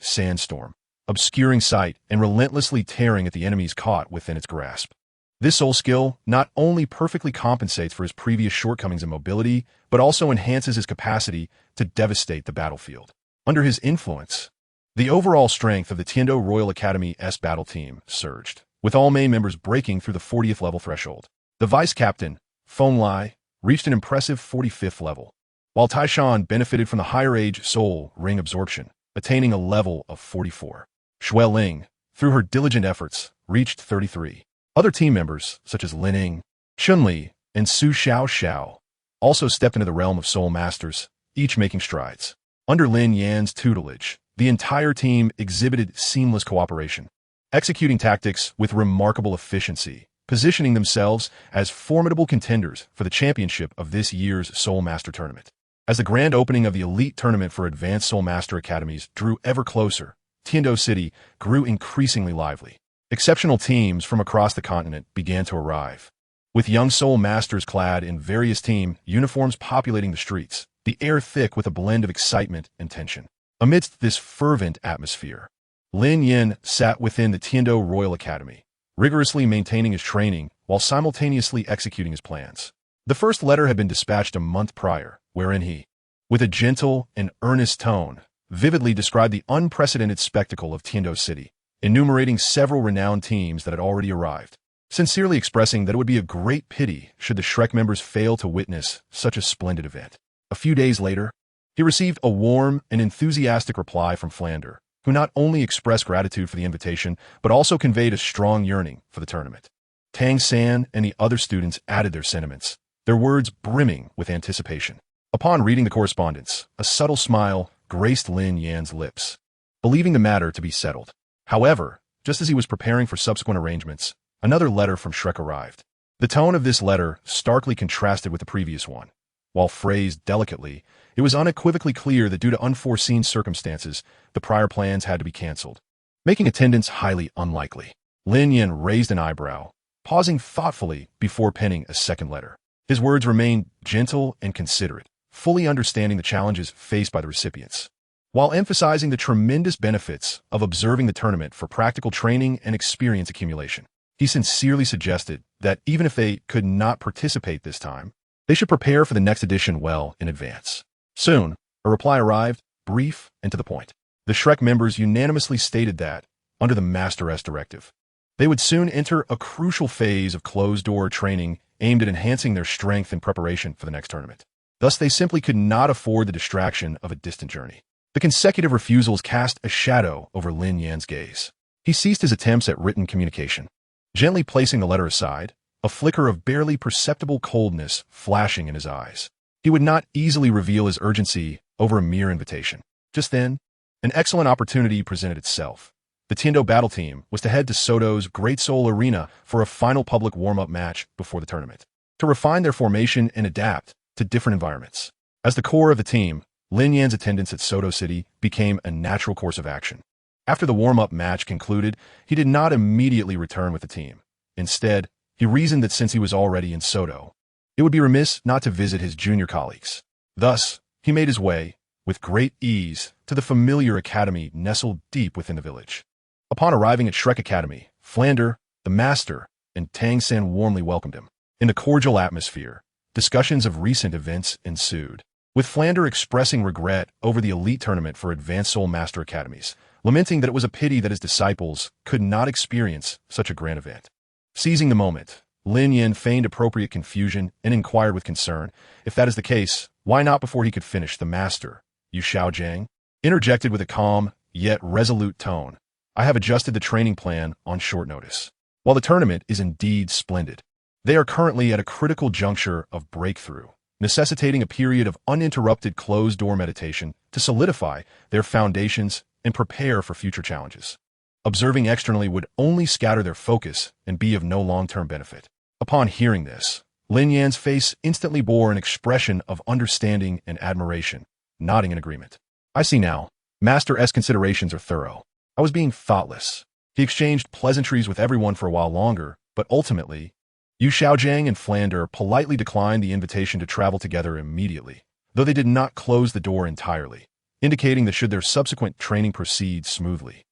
sandstorm, obscuring sight and relentlessly tearing at the enemies caught within its grasp. This soul skill not only perfectly compensates for his previous shortcomings in mobility, but also enhances his capacity to devastate the battlefield. Under his influence, the overall strength of the Tiando Royal Academy's battle team surged, with all main members breaking through the 40th level threshold. The vice captain, Feng Lai, reached an impressive 45th level, while Taishan benefited from the higher age soul ring absorption, attaining a level of 44. Shui Ling, through her diligent efforts, reached 33. Other team members, such as Lin Ying, Chunli, and Su Xiao, also stepped into the realm of soul masters, each making strides. Under Lin Yan's tutelage, the entire team exhibited seamless cooperation, executing tactics with remarkable efficiency, positioning themselves as formidable contenders for the championship of this year's Soul Master Tournament. As the grand opening of the elite tournament for advanced Soul Master Academies drew ever closer, Tiando City grew increasingly lively. Exceptional teams from across the continent began to arrive, with young soul masters clad in various team uniforms populating the streets, the air thick with a blend of excitement and tension. Amidst this fervent atmosphere, Lin Yan sat within the Tiando Royal Academy, rigorously maintaining his training while simultaneously executing his plans. The first letter had been dispatched a month prior, wherein he, with a gentle and earnest tone, vividly described the unprecedented spectacle of Tiando City, enumerating several renowned teams that had already arrived, sincerely expressing that it would be a great pity should the Shrek members fail to witness such a splendid event. A few days later, he received a warm and enthusiastic reply from Flander, who not only expressed gratitude for the invitation, but also conveyed a strong yearning for the tournament. Tang San and the other students added their sentiments, their words brimming with anticipation. Upon reading the correspondence, a subtle smile graced Lin Yan's lips, believing the matter to be settled. However, just as he was preparing for subsequent arrangements, another letter from Shrek arrived. The tone of this letter starkly contrasted with the previous one. While phrased delicately, it was unequivocally clear that due to unforeseen circumstances, the prior plans had to be cancelled, making attendance highly unlikely. Lin Yan raised an eyebrow, pausing thoughtfully before penning a second letter. His words remained gentle and considerate, fully understanding the challenges faced by the recipients, while emphasizing the tremendous benefits of observing the tournament for practical training and experience accumulation. He sincerely suggested that even if they could not participate this time, they should prepare for the next edition well in advance. Soon, a reply arrived, brief and to the point. The Shrek members unanimously stated that, under the Master S directive, they would soon enter a crucial phase of closed-door training aimed at enhancing their strength in preparation for the next tournament. Thus, they simply could not afford the distraction of a distant journey. The consecutive refusals cast a shadow over Lin Yan's gaze. He ceased his attempts at written communication, gently placing the letter aside, a flicker of barely perceptible coldness flashing in his eyes. He would not easily reveal his urgency over a mere invitation. Just then, an excellent opportunity presented itself. The Tiando battle team was to head to Soto's Great Soul Arena for a final public warm-up match before the tournament, to refine their formation and adapt to different environments. As the core of the team, Lin Yan's attendance at Soto City became a natural course of action. After the warm-up match concluded, he did not immediately return with the team. Instead, he reasoned that since he was already in Soto, it would be remiss not to visit his junior colleagues. Thus, he made his way, with great ease, to the familiar academy nestled deep within the village. Upon arriving at Shrek Academy, Flander, the Master, and Tang San warmly welcomed him. In a cordial atmosphere, discussions of recent events ensued, with Flander expressing regret over the elite tournament for advanced Soul Master Academies, lamenting that it was a pity that his disciples could not experience such a grand event. Seizing the moment, Lin Yan feigned appropriate confusion and inquired with concern, if that is the case, why not before he could finish? The Master, Yu Xiaogang, interjected with a calm, yet resolute tone. I have adjusted the training plan on short notice. While the tournament is indeed splendid, they are currently at a critical juncture of breakthrough, necessitating a period of uninterrupted closed-door meditation to solidify their foundations and prepare for future challenges. Observing externally would only scatter their focus and be of no long-term benefit. Upon hearing this, Lin Yan's face instantly bore an expression of understanding and admiration, nodding in agreement. I see now. Master S considerations are thorough. I was being thoughtless. He exchanged pleasantries with everyone for a while longer, but ultimately, Yu Xiaogang and Flander politely declined the invitation to travel together immediately, though they did not close the door entirely, indicating that should their subsequent training proceed smoothly,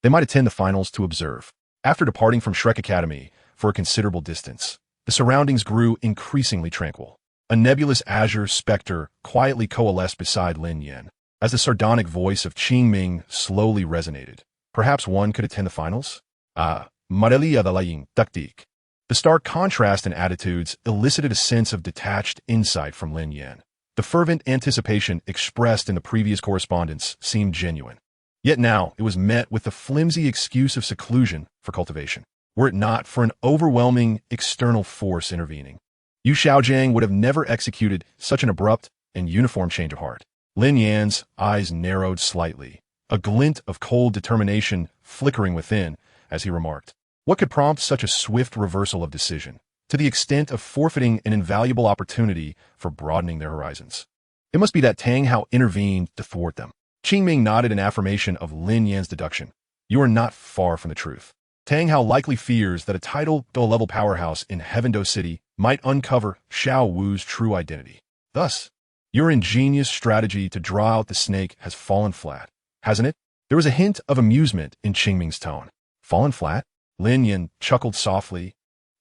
they might attend the finals to observe. After departing from Shrek Academy for a considerable distance, the surroundings grew increasingly tranquil. A nebulous azure specter quietly coalesced beside Lin Yan, as the sardonic voice of Qing Ming slowly resonated. Perhaps one could attend the finals? Marelia de la Ying, Taktik. The stark contrast in attitudes elicited a sense of detached insight from Lin Yan. The fervent anticipation expressed in the previous correspondence seemed genuine. Yet now it was met with the flimsy excuse of seclusion for cultivation, were it not for an overwhelming external force intervening. Yu Xiaogang would have never executed such an abrupt and uniform change of heart. Lin Yan's eyes narrowed slightly, a glint of cold determination flickering within, as he remarked, "What could prompt such a swift reversal of decision, to the extent of forfeiting an invaluable opportunity for broadening their horizons? It must be that Tang Hao intervened to thwart them." Qing Ming nodded in affirmation of Lin Yan's deduction. "You are not far from the truth. Tang Hao likely fears that a tidal level powerhouse in Heavendo City might uncover Xiao Wu's true identity. Thus, your ingenious strategy to draw out the snake has fallen flat, hasn't it?" There was a hint of amusement in Qing Ming's tone. "Fallen flat?" Lin Yan chuckled softly,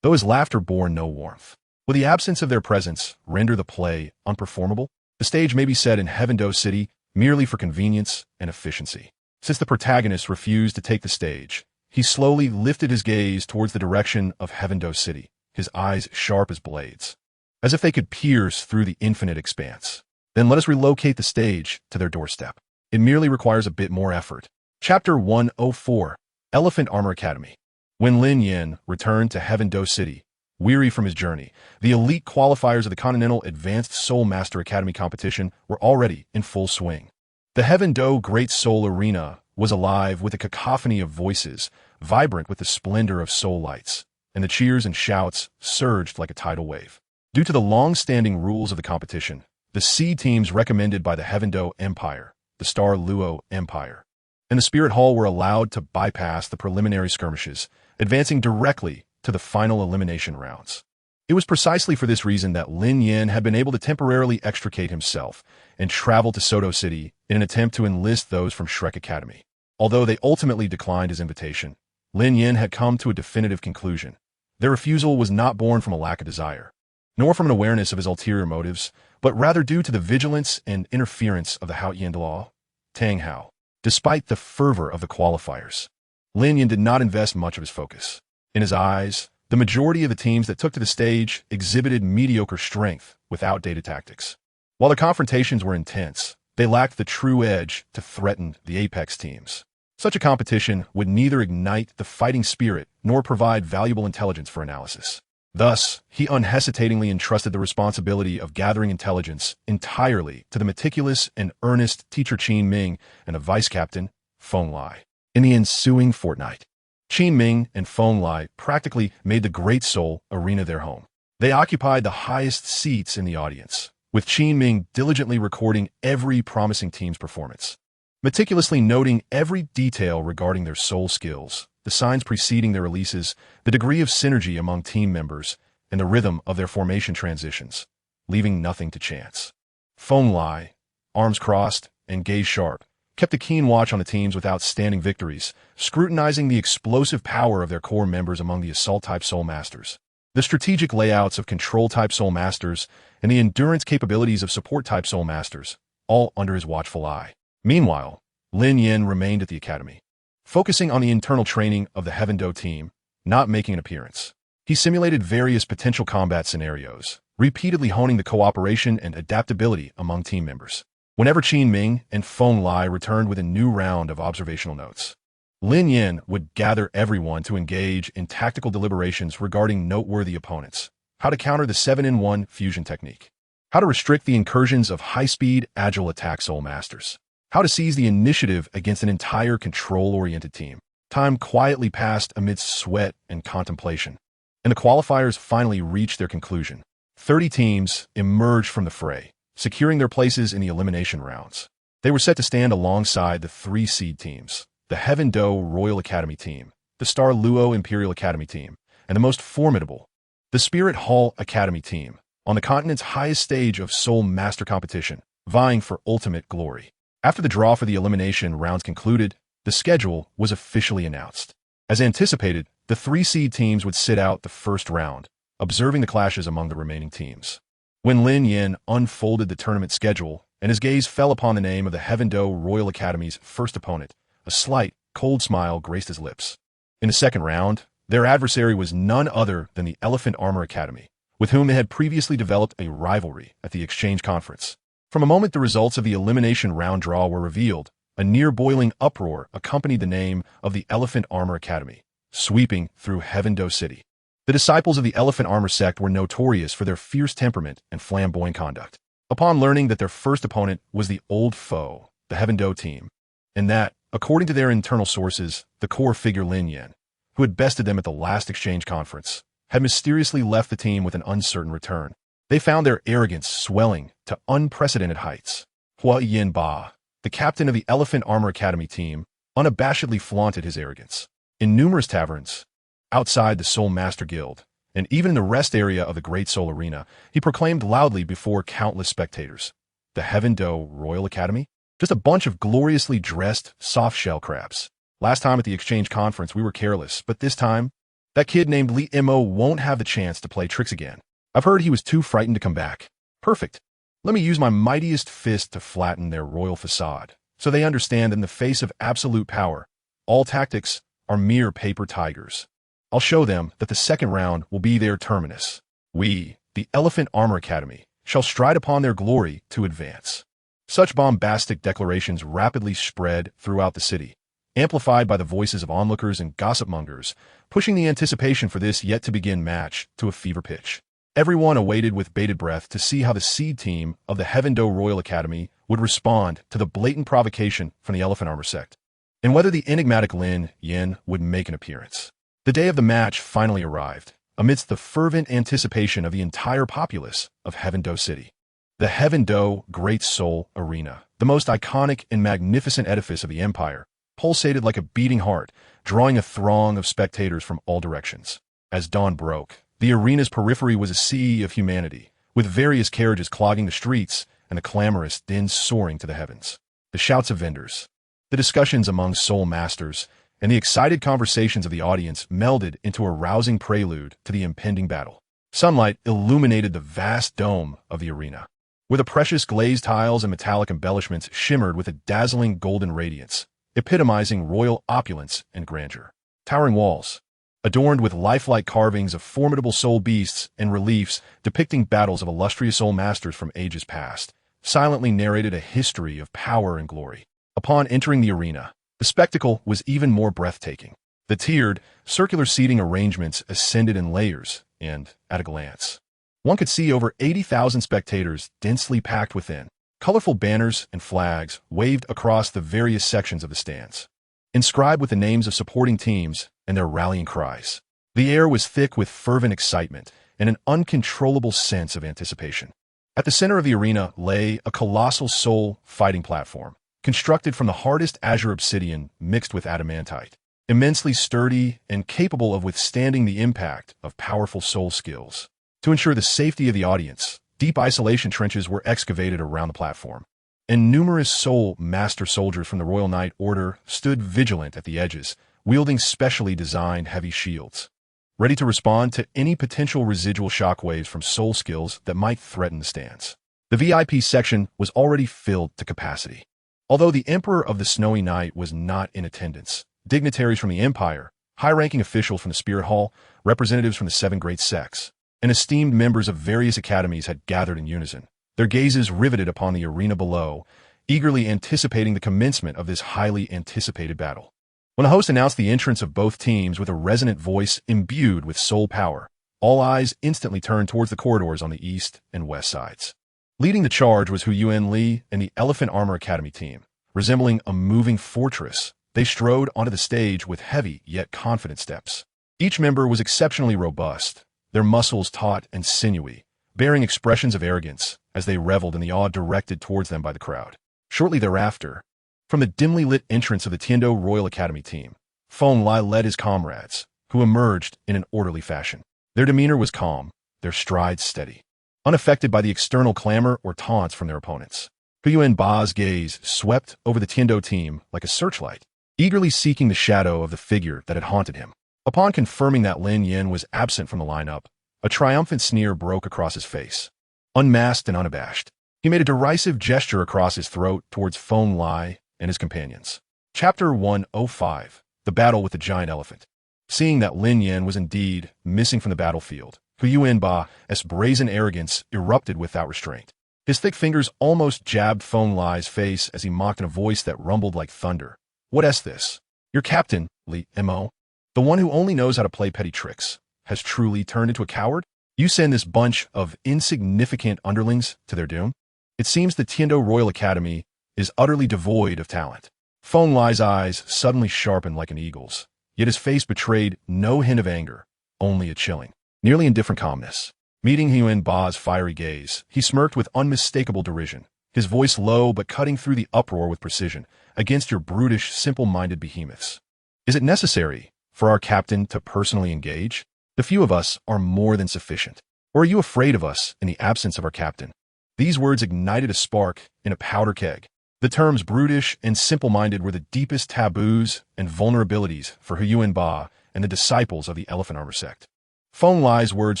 though his laughter bore no warmth. Will the absence of their presence render the play unperformable? The stage may be set in Heavendo City merely for convenience and efficiency. Since the protagonist refused to take the stage, he slowly lifted his gaze towards the direction of Heavendo City, his eyes sharp as blades, as if they could pierce through the infinite expanse. "Then let us relocate the stage to their doorstep. It merely requires a bit more effort." Chapter 104, Elephant Armor Academy. When Lin Yan returned to Heavendo City, weary from his journey, the elite qualifiers of the Continental Advanced Soul Master Academy competition were already in full swing. The Heavendo Great Soul Arena was alive with a cacophony of voices, vibrant with the splendor of soul lights, and the cheers and shouts surged like a tidal wave. Due to the long-standing rules of the competition, the seed teams recommended by the Heavendo Empire, the Star Luo Empire, and the Spirit Hall were allowed to bypass the preliminary skirmishes, advancing directly to the final elimination rounds. It was precisely for this reason that Lin Yan had been able to temporarily extricate himself and travel to Soto City in an attempt to enlist those from Shrek Academy. Although they ultimately declined his invitation, Lin Yan had come to a definitive conclusion. Their refusal was not born from a lack of desire, nor from an awareness of his ulterior motives, but rather due to the vigilance and interference of the Haotian law, Tang Hao. Despite the fervor of the qualifiers, Lin Yan did not invest much of his focus. In his eyes, the majority of the teams that took to the stage exhibited mediocre strength with outdated tactics. While the confrontations were intense, they lacked the true edge to threaten the apex teams. Such a competition would neither ignite the fighting spirit nor provide valuable intelligence for analysis. Thus, he unhesitatingly entrusted the responsibility of gathering intelligence entirely to the meticulous and earnest teacher Qin Ming and the vice captain, Feng Lai. In the ensuing fortnight, Qin Ming and Feng Lai practically made the Great Soul Arena their home. They occupied the highest seats in the audience, with Qin Ming diligently recording every promising team's performance, meticulously noting every detail regarding their soul skills, the signs preceding their releases, the degree of synergy among team members, and the rhythm of their formation transitions, leaving nothing to chance. Feng Lai, arms crossed and gaze sharp, kept a keen watch on the teams with outstanding victories, scrutinizing the explosive power of their core members among the Assault-type Soul Masters, the strategic layouts of Control-type Soul Masters, and the endurance capabilities of Support-type Soul Masters, all under his watchful eye. Meanwhile, Lin Yan remained at the academy, focusing on the internal training of the Heavendo team, not making an appearance. He simulated various potential combat scenarios, repeatedly honing the cooperation and adaptability among team members. Whenever Qin Ming and Feng Lai returned with a new round of observational notes, Lin Yan would gather everyone to engage in tactical deliberations regarding noteworthy opponents, how to counter the 7-in-1 fusion technique, how to restrict the incursions of high-speed, agile attack soul masters, how to seize the initiative against an entire control-oriented team. Time quietly passed amidst sweat and contemplation, and the qualifiers finally reached their conclusion. 30 teams emerged from the fray, securing their places in the elimination rounds. They were set to stand alongside the 3 seed teams, the Heaven Do Royal Academy team, the Star Luo Imperial Academy team, and the most formidable, the Spirit Hall Academy team, on the continent's highest stage of Soul Master competition, vying for ultimate glory. After the draw for the elimination rounds concluded, the schedule was officially announced. As anticipated, the 3 seed teams would sit out the first round, observing the clashes among the remaining teams. When Lin Yan unfolded the tournament schedule and his gaze fell upon the name of the Heaven Do Royal Academy's first opponent, a slight, cold smile graced his lips. In the second round, their adversary was none other than the Elephant Armor Academy, with whom they had previously developed a rivalry at the Exchange Conference. From the moment the results of the elimination round draw were revealed, a near-boiling uproar accompanied the name of the Elephant Armor Academy, sweeping through Heaven Do City. The disciples of the Elephant Armor sect were notorious for their fierce temperament and flamboyant conduct. Upon learning that their first opponent was the old foe, the Heaven Do team, and that, according to their internal sources, the core figure Lin Yan, who had bested them at the last Exchange Conference, had mysteriously left the team with an uncertain return, they found their arrogance swelling to unprecedented heights. Hua Yin Ba, the captain of the Elephant Armor Academy team, unabashedly flaunted his arrogance. In numerous taverns, outside the Soul Master Guild, and even in the rest area of the Great Soul Arena, he proclaimed loudly before countless spectators, the Heaven Do Royal Academy? Just a bunch of gloriously dressed, soft-shell crabs. Last time at the Exchange Conference, we were careless, but this time, that kid named Li Mo won't have the chance to play tricks again. I've heard he was too frightened to come back. Perfect. Let me use my mightiest fist to flatten their royal facade, so they understand that in the face of absolute power, all tactics are mere paper tigers. I'll show them that the second round will be their terminus. We, the Elephant Armor Academy, shall stride upon their glory to advance. Such bombastic declarations rapidly spread throughout the city, amplified by the voices of onlookers and gossip-mongers, pushing the anticipation for this yet-to-begin match to a fever pitch. Everyone awaited with bated breath to see how the seed team of the Heaven Do Royal Academy would respond to the blatant provocation from the Elephant Armor sect, and whether the enigmatic Lin Yan would make an appearance. The day of the match finally arrived, amidst the fervent anticipation of the entire populace of Heaven Do City. The Heaven Do Great Soul Arena, the most iconic and magnificent edifice of the Empire, pulsated like a beating heart, drawing a throng of spectators from all directions. As dawn broke, the arena's periphery was a sea of humanity, with various carriages clogging the streets and the clamorous din soaring to the heavens. The shouts of vendors, the discussions among soul masters, and the excited conversations of the audience melded into a rousing prelude to the impending battle. Sunlight illuminated the vast dome of the arena, where the precious glazed tiles and metallic embellishments shimmered with a dazzling golden radiance, epitomizing royal opulence and grandeur. Towering walls, adorned with lifelike carvings of formidable soul beasts and reliefs depicting battles of illustrious soul masters from ages past, silently narrated a history of power and glory. Upon entering the arena, the spectacle was even more breathtaking. The tiered, circular seating arrangements ascended in layers, and, at a glance, one could see over 80,000 spectators densely packed within. Colorful banners and flags waved across the various sections of the stands, inscribed with the names of supporting teams and their rallying cries. The air was thick with fervent excitement and an uncontrollable sense of anticipation. At the center of the arena lay a colossal soul fighting platform, constructed from the hardest azure obsidian mixed with adamantite, immensely sturdy and capable of withstanding the impact of powerful soul skills. To ensure the safety of the audience, deep isolation trenches were excavated around the platform, and numerous soul master soldiers from the Royal Knight Order stood vigilant at the edges, wielding specially designed heavy shields, ready to respond to any potential residual shockwaves from soul skills that might threaten the stands. The VIP section was already filled to capacity. Although the Emperor of the Snowy Night was not in attendance, dignitaries from the Empire, high-ranking officials from the Spirit Hall, representatives from the 7 great sects, and esteemed members of various academies had gathered in unison, their gazes riveted upon the arena below, eagerly anticipating the commencement of this highly anticipated battle. When the host announced the entrance of both teams with a resonant voice imbued with soul power, all eyes instantly turned towards the corridors on the east and west sides. Leading the charge was Huiyuan Li and the Elephant Armor Academy team. Resembling a moving fortress, they strode onto the stage with heavy yet confident steps. Each member was exceptionally robust, their muscles taut and sinewy, bearing expressions of arrogance as they reveled in the awe directed towards them by the crowd. Shortly thereafter, from the dimly lit entrance of the Tiando Royal Academy team, Feng Lai led his comrades, who emerged in an orderly fashion. Their demeanor was calm, their strides steady, unaffected by the external clamor or taunts from their opponents. Huiyuan Ba's gaze swept over the Tiando team like a searchlight, eagerly seeking the shadow of the figure that had haunted him. Upon confirming that Lin Yan was absent from the lineup, a triumphant sneer broke across his face. Unmasked and unabashed, he made a derisive gesture across his throat towards Feng Lai and his companions. Chapter 105, The Battle with the Giant Elephant. Seeing that Lin Yan was indeed missing from the battlefield, Huiyuan Ba's brazen arrogance erupted without restraint. His thick fingers almost jabbed Feng Lai's face as he mocked in a voice that rumbled like thunder. "What's this? Your captain, Li Mo, the one who only knows how to play petty tricks, has truly turned into a coward? You send this bunch of insignificant underlings to their doom?" It seems the Tiando Royal Academy is utterly devoid of talent. Feng Lai's eyes suddenly sharpened like an eagle's, yet his face betrayed no hint of anger, only a chilling, nearly indifferent calmness. Meeting Huiyuan Ba's fiery gaze, he smirked with unmistakable derision, his voice low but cutting through the uproar with precision. "Against your brutish, simple-minded behemoths. Is it necessary for our captain to personally engage? The few of us are more than sufficient. Or are you afraid of us in the absence of our captain?" These words ignited a spark in a powder keg. The terms brutish and simple-minded were the deepest taboos and vulnerabilities for Huiyuan Ba and the disciples of the Elephant Armor sect. Feng Lai's words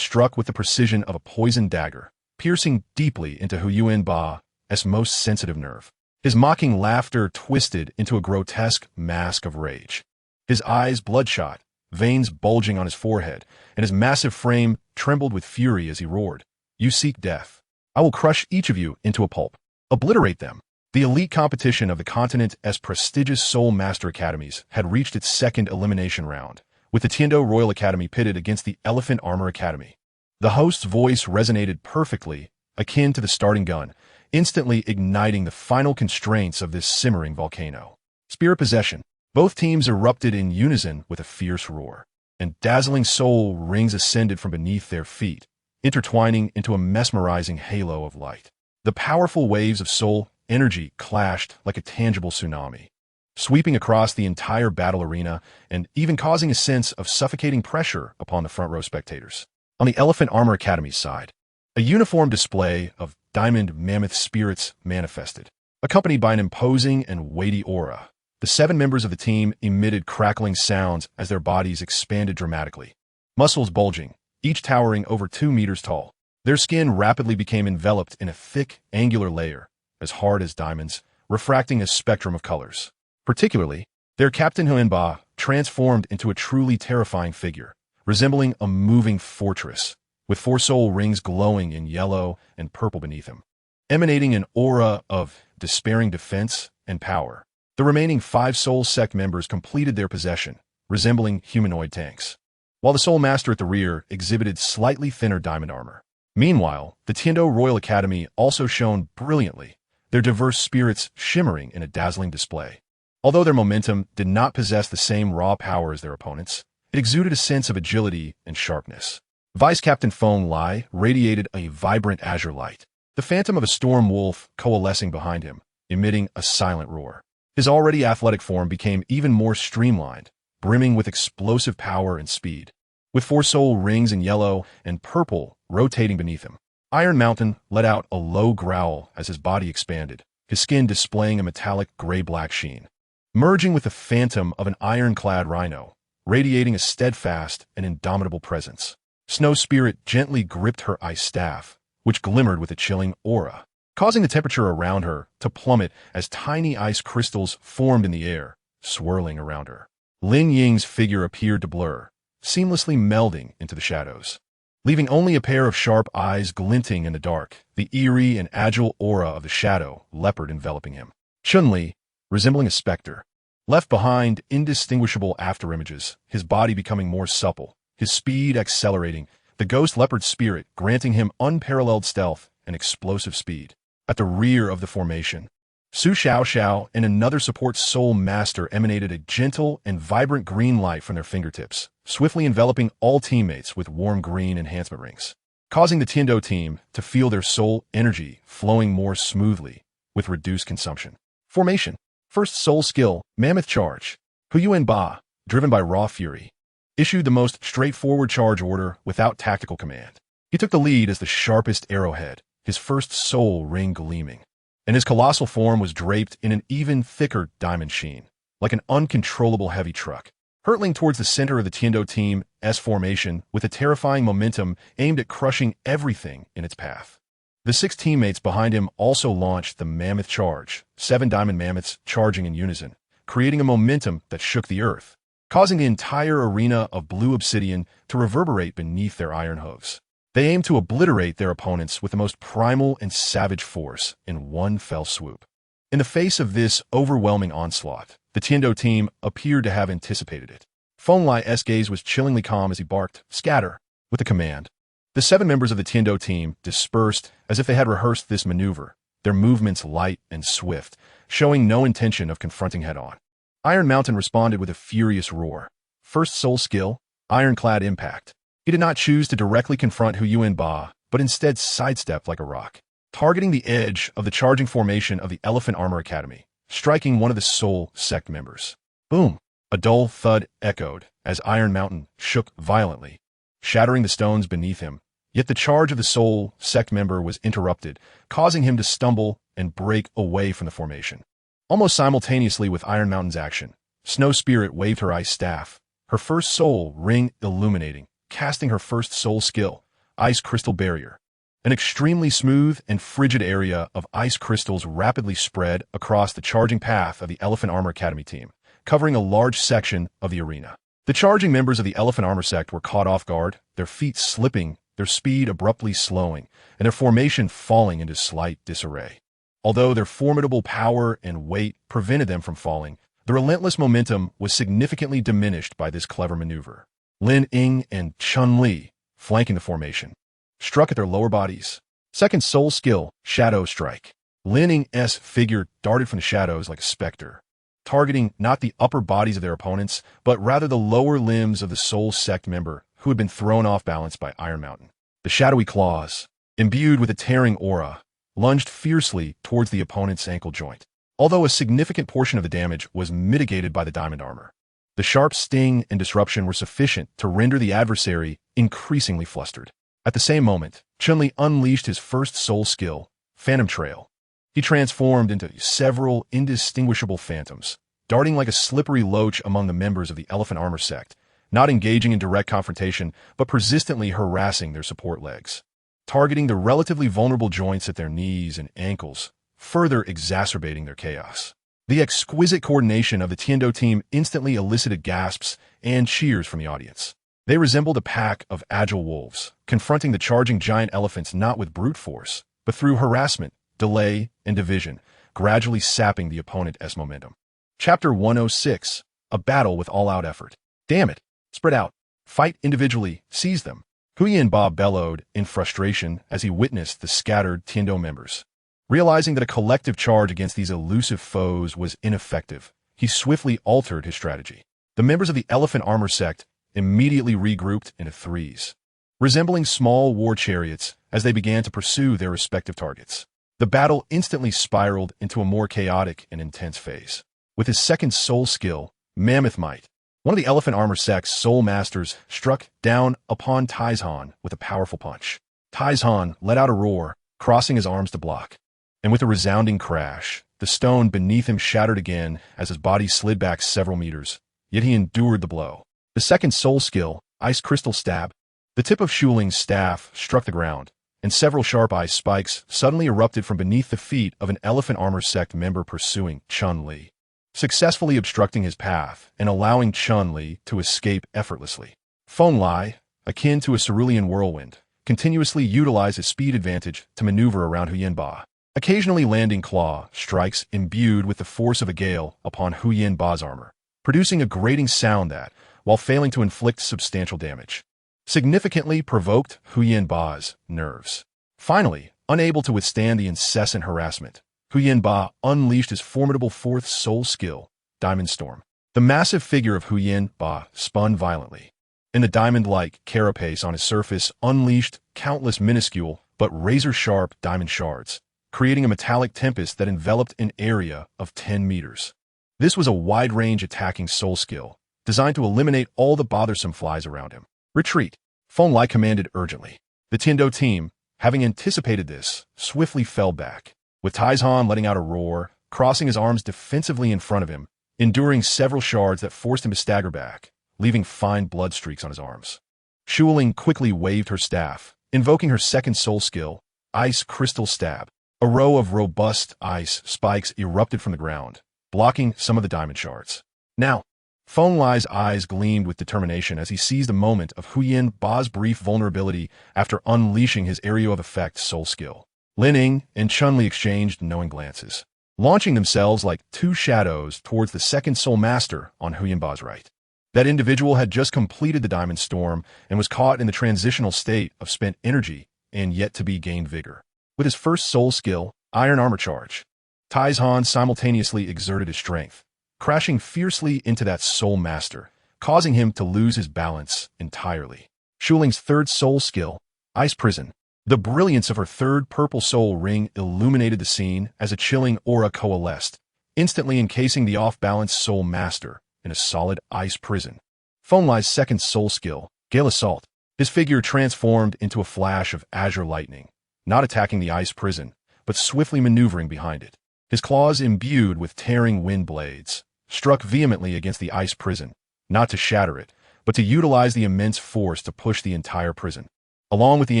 struck with the precision of a poisoned dagger, piercing deeply into Huiyuan Ba's most sensitive nerve. His mocking laughter twisted into a grotesque mask of rage. His eyes bloodshot, veins bulging on his forehead, and his massive frame trembled with fury as he roared. "You seek death. I will crush each of you into a pulp. Obliterate them." The elite competition of the continent's prestigious Soul Master Academies had reached its second elimination round, with the Tiando Royal Academy pitted against the Elephant Armor Academy. The host's voice resonated perfectly, akin to the starting gun, instantly igniting the final constraints of this simmering volcano. Spirit possession. Both teams erupted in unison with a fierce roar, and dazzling soul rings ascended from beneath their feet, intertwining into a mesmerizing halo of light. The powerful waves of soul energy clashed like a tangible tsunami, sweeping across the entire battle arena and even causing a sense of suffocating pressure upon the front row spectators. On the Elephant Armor Academy's side, a uniform display of diamond mammoth spirits manifested, accompanied by an imposing and weighty aura. The 7 members of the team emitted crackling sounds as their bodies expanded dramatically, muscles bulging, each towering over 2 meters tall. Their skin rapidly became enveloped in a thick, angular layer, as hard as diamonds, refracting a spectrum of colors. Particularly, their captain Huiyuan Ba transformed into a truly terrifying figure, resembling a moving fortress, with 4 soul rings glowing in yellow and purple beneath him, emanating an aura of despairing defense and power. The remaining 5 Soul Sect members completed their possession, resembling humanoid tanks, while the Soul Master at the rear exhibited slightly thinner diamond armor. Meanwhile, the Tiando Royal Academy also shone brilliantly, their diverse spirits shimmering in a dazzling display. Although their momentum did not possess the same raw power as their opponents, it exuded a sense of agility and sharpness. Vice Captain Feng Lai radiated a vibrant azure light, the phantom of a storm wolf coalescing behind him, emitting a silent roar. His already athletic form became even more streamlined, brimming with explosive power and speed, with 4 soul rings in yellow and purple rotating beneath him. Iron Mountain let out a low growl as his body expanded, his skin displaying a metallic gray-black sheen, merging with the phantom of an iron-clad rhino, radiating a steadfast and indomitable presence. Snow Spirit gently gripped her ice staff, which glimmered with a chilling aura, causing the temperature around her to plummet as tiny ice crystals formed in the air, swirling around her. Lin Ying's figure appeared to blur, seamlessly melding into the shadows, leaving only a pair of sharp eyes glinting in the dark, the eerie and agile aura of the shadow leopard enveloping him. Chun-Li, resembling a specter, left behind indistinguishable afterimages, his body becoming more supple, his speed accelerating, the ghost leopard spirit granting him unparalleled stealth and explosive speed. At the rear of the formation, Su Xiao and another support soul master emanated a gentle and vibrant green light from their fingertips, swiftly enveloping all teammates with warm green enhancement rings, causing the Tiando team to feel their soul energy flowing more smoothly with reduced consumption. Formation. First soul skill, Mammoth Charge. Huiyuan Ba, driven by raw fury, issued the most straightforward charge order without tactical command. He took the lead as the sharpest arrowhead, his first soul ring gleaming, and his colossal form was draped in an even thicker diamond sheen, like an uncontrollable heavy truck, hurtling towards the center of the Tiando team S formation with a terrifying momentum aimed at crushing everything in its path. The 6 teammates behind him also launched the Mammoth Charge, 7 diamond mammoths charging in unison, creating a momentum that shook the earth, causing the entire arena of blue obsidian to reverberate beneath their iron hooves. They aimed to obliterate their opponents with the most primal and savage force in one fell swoop. In the face of this overwhelming onslaught, the Tiando team appeared to have anticipated it. SoulLand's gaze was chillingly calm as he barked, "Scatter," with a command. The 7 members of the Tiando team dispersed as if they had rehearsed this maneuver, their movements light and swift, showing no intention of confronting head-on. Iron Mountain responded with a furious roar. First soul skill, Ironclad Impact. He did not choose to directly confront Huiyuan Ba, but instead sidestepped like a rock, targeting the edge of the charging formation of the Elephant Armor Academy, striking one of the Soul Sect members. Boom! A dull thud echoed as Iron Mountain shook violently, shattering the stones beneath him. Yet the charge of the Soul Sect member was interrupted, causing him to stumble and break away from the formation. Almost simultaneously with Iron Mountain's action, Snow Spirit waved her ice staff, her first soul ring illuminating, casting her first soul skill, Ice Crystal Barrier. An extremely smooth and frigid area of ice crystals rapidly spread across the charging path of the Elephant Armor Academy team, covering a large section of the arena. The charging members of the Elephant Armor sect were caught off guard, their feet slipping, their speed abruptly slowing, and their formation falling into slight disarray. Although their formidable power and weight prevented them from falling, the relentless momentum was significantly diminished by this clever maneuver. Lin Ying and Chun Li, flanking the formation, struck at their lower bodies. Second soul skill, Shadow Strike. Lin Ying's figure darted from the shadows like a specter, targeting not the upper bodies of their opponents, but rather the lower limbs of the Soul Sect member who had been thrown off balance by Iron Mountain. The shadowy claws, imbued with a tearing aura, lunged fiercely towards the opponent's ankle joint, although a significant portion of the damage was mitigated by the diamond armor. The sharp sting and disruption were sufficient to render the adversary increasingly flustered. At the same moment, Chun-Li unleashed his first soul skill, Phantom Trail. He transformed into several indistinguishable phantoms, darting like a slippery loach among the members of the Elephant Armor sect, not engaging in direct confrontation, but persistently harassing their support legs, targeting the relatively vulnerable joints at their knees and ankles, further exacerbating their chaos. The exquisite coordination of the Tiando team instantly elicited gasps and cheers from the audience. They resembled a pack of agile wolves, confronting the charging giant elephants not with brute force, but through harassment, delay, and division, gradually sapping the opponent's momentum. Chapter 106, A Battle with All-Out Effort. Damn it! Spread out. Fight individually. Seize them. Huiyuan Ba bellowed in frustration as he witnessed the scattered Tiando members. Realizing that a collective charge against these elusive foes was ineffective, he swiftly altered his strategy. The members of the Elephant Armor sect immediately regrouped into threes, resembling small war chariots as they began to pursue their respective targets. The battle instantly spiraled into a more chaotic and intense phase. With his second soul skill, Mammoth Might, one of the Elephant Armor sect's soul masters struck down upon Taizhan with a powerful punch. Taizhan let out a roar, crossing his arms to block. And with a resounding crash, the stone beneath him shattered again as his body slid back several meters, yet he endured the blow. The second soul skill, Ice Crystal Stab. The tip of Shuling's staff struck the ground, and several sharp ice spikes suddenly erupted from beneath the feet of an Elephant Armor sect member pursuing Chun-Li, successfully obstructing his path and allowing Chun-Li to escape effortlessly. SoulLand, akin to a cerulean whirlwind, continuously utilized his speed advantage to maneuver around Huiyuan Ba, occasionally landing claw strikes imbued with the force of a gale upon Huiyuan Ba's armor, producing a grating sound that, while failing to inflict substantial damage, significantly provoked Huiyuan Ba's nerves. Finally, Unable to withstand the incessant harassment, Huyin Ba unleashed his formidable fourth soul skill, Diamond Storm. The massive figure of Huyin Ba spun violently. In the diamond-like carapace on his surface unleashed countless minuscule but razor-sharp diamond shards, creating a metallic tempest that enveloped an area of 10 meters. This was a wide-range attacking soul skill, designed to eliminate all the bothersome flies around him. Retreat, Feng Lai commanded urgently. The Tiando team, having anticipated this, swiftly fell back, with Taizhan letting out a roar, crossing his arms defensively in front of him, enduring several shards that forced him to stagger back, leaving fine blood streaks on his arms. SoulLand quickly waved her staff, invoking her second soul skill, Ice Crystal Stab. A row of robust ice spikes erupted from the ground, blocking some of the diamond shards. Now, Feng Lai's eyes gleamed with determination as he seized a moment of Huyin Ba's brief vulnerability after unleashing his area of effect soul skill. Lin Yan and Chun-Li exchanged knowing glances, launching themselves like two shadows towards the second soul master on Huyin Ba's right. That individual had just completed the Diamond Storm and was caught in the transitional state of spent energy and yet to be gained vigor. With his first soul skill, Iron Armor Charge, Taizhan simultaneously exerted his strength, crashing fiercely into that soul master, causing him to lose his balance entirely. SoulLand's third soul skill, Ice Prison. The brilliance of her third purple soul ring illuminated the scene as a chilling aura coalesced, instantly encasing the off-balance soul master in a solid ice prison. Feng Lai's second soul skill, Gale Assault. His figure transformed into a flash of azure lightning, not attacking the ice prison, but swiftly maneuvering behind it. His claws imbued with tearing wind blades, struck vehemently against the ice prison, not to shatter it, but to utilize the immense force to push the entire prison, along with the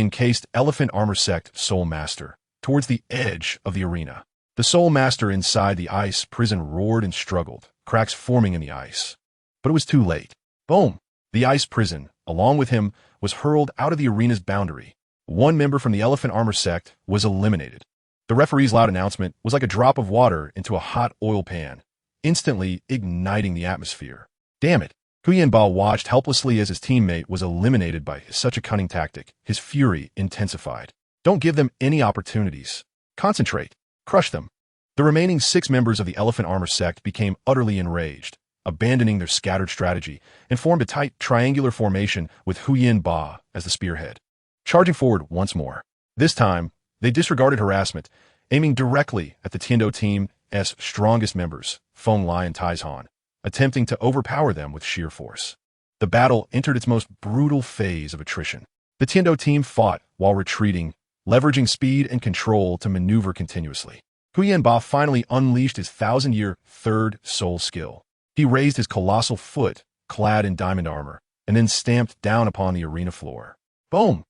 encased Elephant Armor Sect Soul Master, towards the edge of the arena. The Soul Master inside the ice prison roared and struggled, cracks forming in the ice. But it was too late. Boom! The ice prison, along with him, was hurled out of the arena's boundary. One member from the Elephant Armor Sect was eliminated. The referee's loud announcement was like a drop of water into a hot oil pan, instantly igniting the atmosphere. Damn it! Huyin Ba watched helplessly as his teammate was eliminated by such a cunning tactic. His fury intensified. Don't give them any opportunities. Concentrate. Crush them. The remaining 6 members of the Elephant Armor Sect became utterly enraged, abandoning their scattered strategy, and formed a tight triangular formation with Huyin Ba as the spearhead. Charging forward once more. This time, they disregarded harassment, aiming directly at the Tiando team's strongest members, Feng Lai and Taizhan, attempting to overpower them with sheer force. The battle entered its most brutal phase of attrition. The Tiando team fought while retreating, leveraging speed and control to maneuver continuously. Huyin Ba finally unleashed his 1,000-year third soul skill. He raised his colossal foot, clad in diamond armor, and then stamped down upon the arena floor. Boom!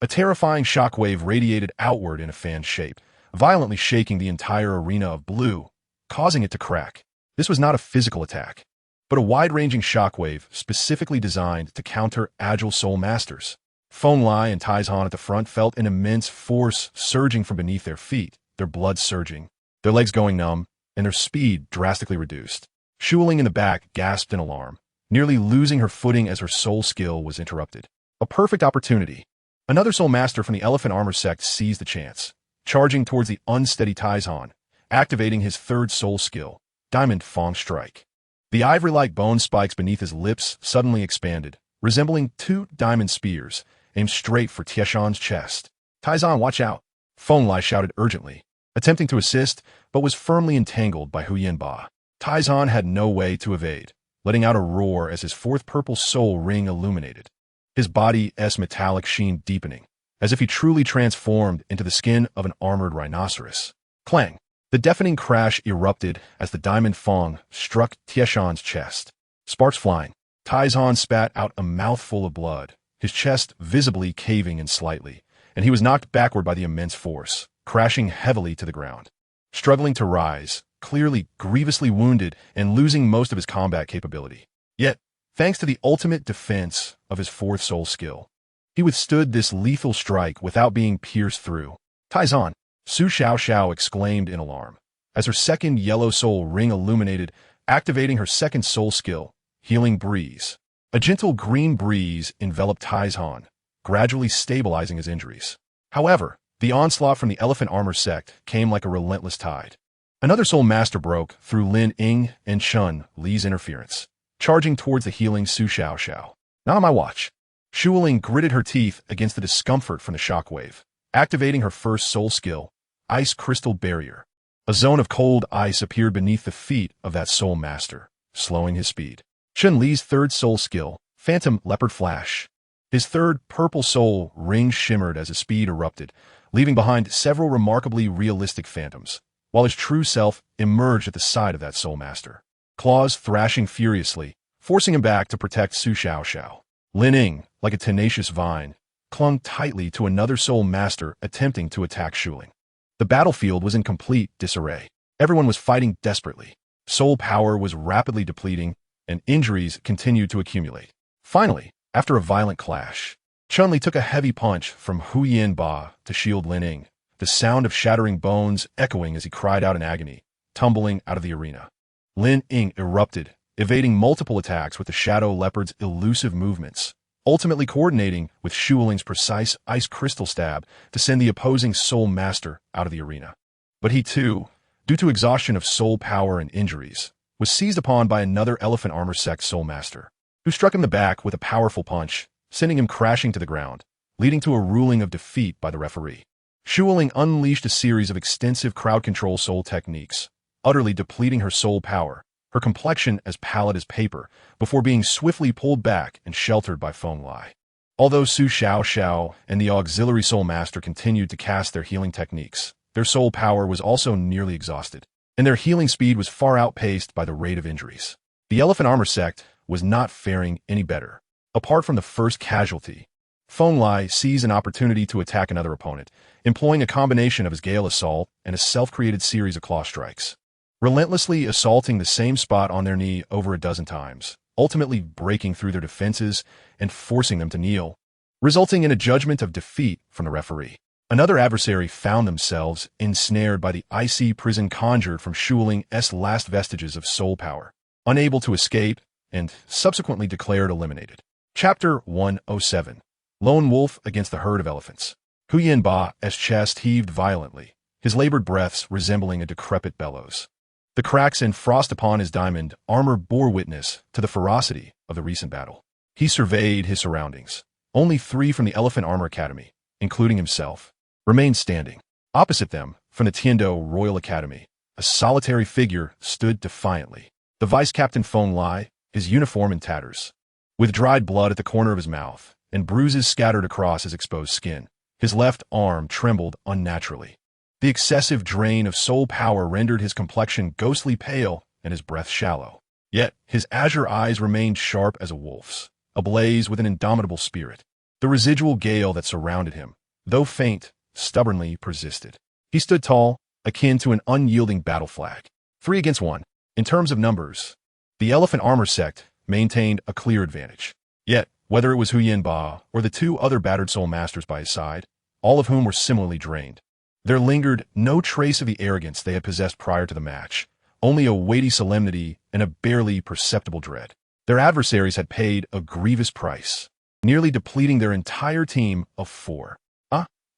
A terrifying shockwave radiated outward in a fan shape, violently shaking the entire arena of blue, causing it to crack. This was not a physical attack, but a wide-ranging shockwave specifically designed to counter agile soul masters. Feng Lai and Taizhan at the front felt an immense force surging from beneath their feet, their blood surging, their legs going numb, and their speed drastically reduced. SoulLand in the back gasped in alarm, nearly losing her footing as her soul skill was interrupted. A perfect opportunity. Another soul master from the Elephant Armor Sect seized the chance, charging towards the unsteady Taizhan, activating his third soul skill, Diamond Fang Strike. The ivory-like bone spikes beneath his lips suddenly expanded, resembling 2 diamond spears, aimed straight for Tieshan's chest. Taizhan, watch out! Feng Lai shouted urgently, attempting to assist, but was firmly entangled by Huyin Ba. Taizhan had no way to evade, letting out a roar as his fourth purple soul ring illuminated. His body's metallic sheen deepening, as if he truly transformed into the skin of an armored rhinoceros. Clang! The deafening crash erupted as the diamond fang struck Tieshan's chest. Sparks flying, Taizhan spat out a mouthful of blood, his chest visibly caving in slightly, and he was knocked backward by the immense force, crashing heavily to the ground. Struggling to rise, clearly grievously wounded and losing most of his combat capability. Yet, thanks to the ultimate defense of his fourth soul skill, he withstood this lethal strike without being pierced through. Taizhan, Su Xiao exclaimed in alarm, as her second yellow soul ring illuminated, activating her second soul skill, Healing Breeze. A gentle green breeze enveloped Taizhan, gradually stabilizing his injuries. However, The onslaught from the Elephant Armor sect came like a relentless tide. Another Soul Master broke through Lin Ying and Chun Li's interference, charging towards the healing Yu Xiaogang. Not on my watch. Shuling gritted her teeth against the discomfort from the shockwave, activating her first soul skill, Ice Crystal Barrier. A zone of cold ice appeared beneath the feet of that Soul Master, slowing his speed. Chun Li's third soul skill, Phantom Leopard Flash. His third purple soul ring shimmered as his speed erupted, leaving behind several remarkably realistic phantoms, while his true self emerged at the side of that Soul Master, claws thrashing furiously, forcing him back to protect Yu Xiaogang. Lin Ying, like a tenacious vine, clung tightly to another Soul Master attempting to attack Shuling. The battlefield was in complete disarray. Everyone was fighting desperately. Soul power was rapidly depleting, and injuries continued to accumulate. Finally, after a violent clash, Chun-Li took a heavy punch from Huyan Ba to shield Lin Ying, the sound of shattering bones echoing as he cried out in agony, tumbling out of the arena. Lin Ying erupted, evading multiple attacks with the Shadow Leopard's elusive movements, ultimately coordinating with Shuling's precise ice crystal stab to send the opposing Soul Master out of the arena. But he too, due to exhaustion of soul power and injuries, was seized upon by another Elephant Armor sect Soul Master, who struck him in the back with a powerful punch, sending him crashing to the ground, leading to a ruling of defeat by the referee. Shuling unleashed a series of extensive crowd control soul techniques, utterly depleting her soul power, her complexion as pallid as paper, before being swiftly pulled back and sheltered by Feng Lai. Although Yu Xiaogang and the auxiliary Soul Master continued to cast their healing techniques, their soul power was also nearly exhausted, and their healing speed was far outpaced by the rate of injuries. The Elephant Armor sect was not faring any better. Apart from the first casualty, Feng Lai seized an opportunity to attack another opponent, employing a combination of his Gale Assault and a self-created series of claw strikes, relentlessly assaulting the same spot on their knee over a dozen times, ultimately breaking through their defenses and forcing them to kneel, resulting in a judgment of defeat from the referee. Another adversary found themselves ensnared by the icy prison conjured from Shuling's last vestiges of soul power, unable to escape, and subsequently declared eliminated. Chapter 107. Lone Wolf Against the Herd of Elephants. Huyan Ba's chest heaved violently, his labored breaths resembling a decrepit bellows. The cracks and frost upon his diamond armor bore witness to the ferocity of the recent battle. He surveyed his surroundings. Only 3 from the Elephant Armor Academy, including himself, remained standing. Opposite them, from the Tiando Royal Academy, a solitary figure stood defiantly. The Vice Captain Feng Lai, his uniform in tatters, with dried blood at the corner of his mouth and bruises scattered across his exposed skin. His left arm trembled unnaturally. The excessive drain of soul power rendered his complexion ghostly pale and his breath shallow. Yet his azure eyes remained sharp as a wolf's, ablaze with an indomitable spirit. The residual gale that surrounded him, though faint, stubbornly persisted. He stood tall, akin to an unyielding battle flag. 3 against 1. In terms of numbers, the Elephant Armor sect maintained a clear advantage. Yet, whether it was Huyan Ba or the 2 other battered Soul Masters by his side, all of whom were similarly drained, there lingered no trace of the arrogance they had possessed prior to the match, only a weighty solemnity and a barely perceptible dread. Their adversaries had paid a grievous price, nearly depleting their entire team of 4.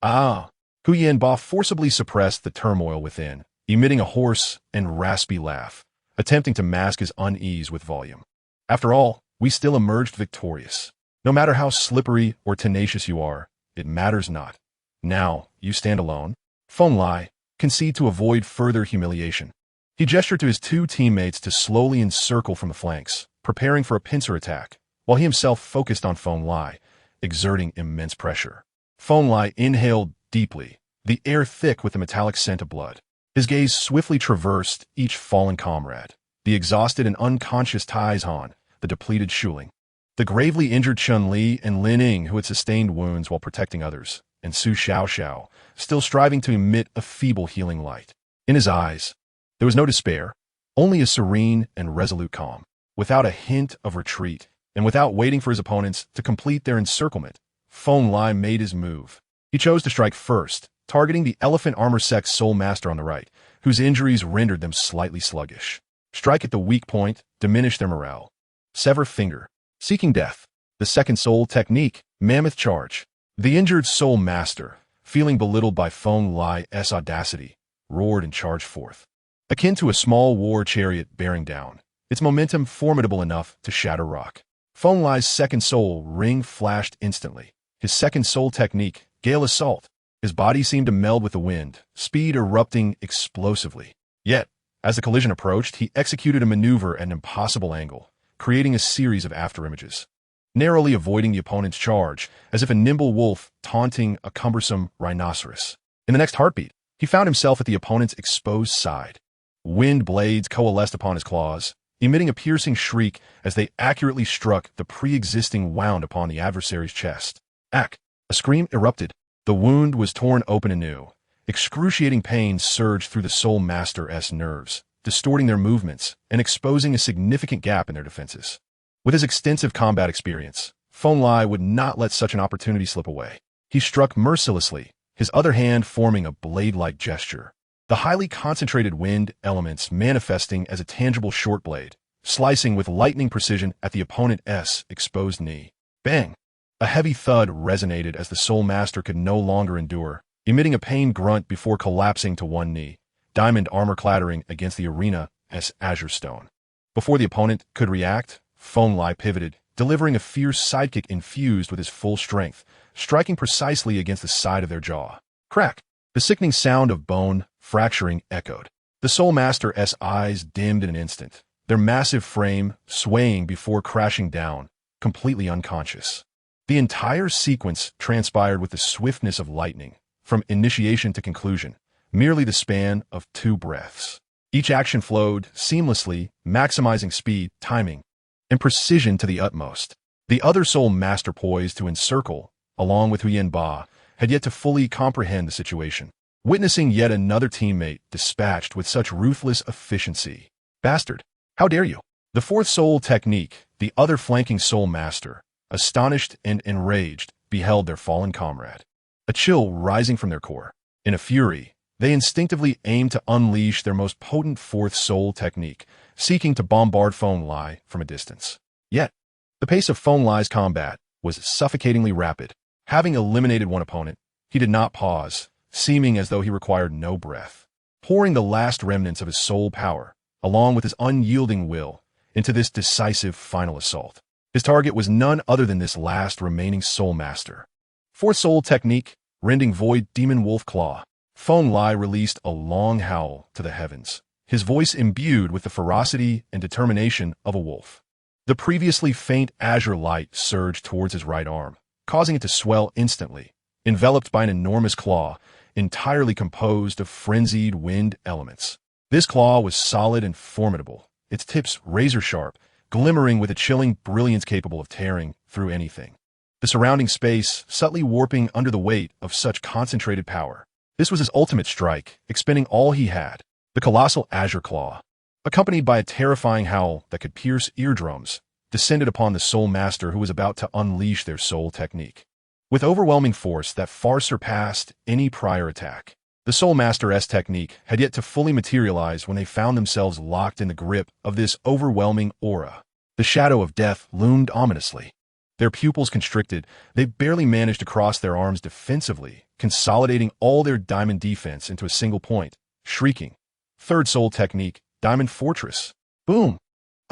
Huyan Ba forcibly suppressed the turmoil within, emitting a hoarse and raspy laugh, attempting to mask his unease with volume. After all, we still emerged victorious. No matter how slippery or tenacious you are, it matters not. Now, you stand alone. Feng Lai conceded to avoid further humiliation. He gestured to his 2 teammates to slowly encircle from the flanks, preparing for a pincer attack, while he himself focused on Feng Lai, exerting immense pressure. Feng Lai inhaled deeply, the air thick with the metallic scent of blood. His gaze swiftly traversed each fallen comrade, the exhausted and unconscious Taizhan, the depleted Shuling, the gravely injured Chun-Li and Lin Ying who had sustained wounds while protecting others, and Yu Xiaogang, still striving to emit a feeble healing light. In his eyes, there was no despair, only a serene and resolute calm. Without a hint of retreat, and without waiting for his opponents to complete their encirclement, Feng Lai made his move. He chose to strike first, targeting the Elephant Armor sect Soul Master on the right, whose injuries rendered them slightly sluggish. Strike at the weak point, diminish their morale. Sever finger. Seeking death. The second soul technique, Mammoth Charge. The injured Soul Master feeling belittled by Feng Lai's audacity, roared and charged forth. Akin to a small war chariot bearing down, its momentum formidable enough to shatter rock. Feng Lai's second soul ring flashed instantly. His second soul technique, Gale Assault. His body seemed to meld with the wind, speed erupting explosively. Yet, as the collision approached, he executed a maneuver at an impossible angle, creating a series of afterimages, narrowly avoiding the opponent's charge, as if a nimble wolf taunting a cumbersome rhinoceros. In the next heartbeat, he found himself at the opponent's exposed side. Wind blades coalesced upon his claws, emitting a piercing shriek as they accurately struck the pre-existing wound upon the adversary's chest. Ack! A scream erupted. The wound was torn open anew. Excruciating pain surged through the Soul Master's nerves, distorting their movements and exposing a significant gap in their defenses. With his extensive combat experience, Feng Lai would not let such an opportunity slip away. He struck mercilessly, his other hand forming a blade-like gesture. The highly concentrated wind elements manifesting as a tangible short blade, slicing with lightning precision at the opponent's exposed knee. Bang! A heavy thud resonated as the Soul Master could no longer endure, emitting a pained grunt before collapsing to one knee, diamond armor clattering against the arena's azure stone. Before the opponent could react, Feng Lai pivoted, delivering a fierce sidekick infused with his full strength, striking precisely against the side of their jaw. Crack! The sickening sound of bone fracturing echoed. The Soul Master's eyes dimmed in an instant, their massive frame swaying before crashing down, completely unconscious. The entire sequence transpired with the swiftness of lightning, from initiation to conclusion, merely the span of 2 breaths. Each action flowed seamlessly, maximizing speed, timing, and precision to the utmost. The other Soul Master poised to encircle, along with Huyen Ba, had yet to fully comprehend the situation, witnessing yet another teammate dispatched with such ruthless efficiency. Bastard! How dare you? The fourth soul technique, the other flanking Soul Master, astonished and enraged, beheld their fallen comrade. A chill rising from their core. In a fury, they instinctively aimed to unleash their most potent fourth soul technique, seeking to bombard Feng Lai from a distance. Yet, the pace of Feng Lai's combat was suffocatingly rapid. Having eliminated one opponent, he did not pause, seeming as though he required no breath, pouring the last remnants of his soul power, along with his unyielding will, into this decisive final assault. His target was none other than this last remaining Soul Master. Fourth soul technique, rending void demon wolf claw. Feng Lai released a long howl to the heavens, his voice imbued with the ferocity and determination of a wolf. The previously faint azure light surged towards his right arm, causing it to swell instantly, enveloped by an enormous claw, entirely composed of frenzied wind elements. This claw was solid and formidable, its tips razor-sharp, glimmering with a chilling brilliance capable of tearing through anything. The surrounding space subtly warping under the weight of such concentrated power. This was his ultimate strike, expending all he had. The colossal azure claw, accompanied by a terrifying howl that could pierce eardrums, descended upon the Soul Master who was about to unleash their soul technique. With overwhelming force that far surpassed any prior attack, the Soul Master's technique had yet to fully materialize when they found themselves locked in the grip of this overwhelming aura. The shadow of death loomed ominously. Their pupils constricted, they barely managed to cross their arms defensively, consolidating all their diamond defense into a single point, shrieking. Third soul technique, Diamond Fortress. Boom!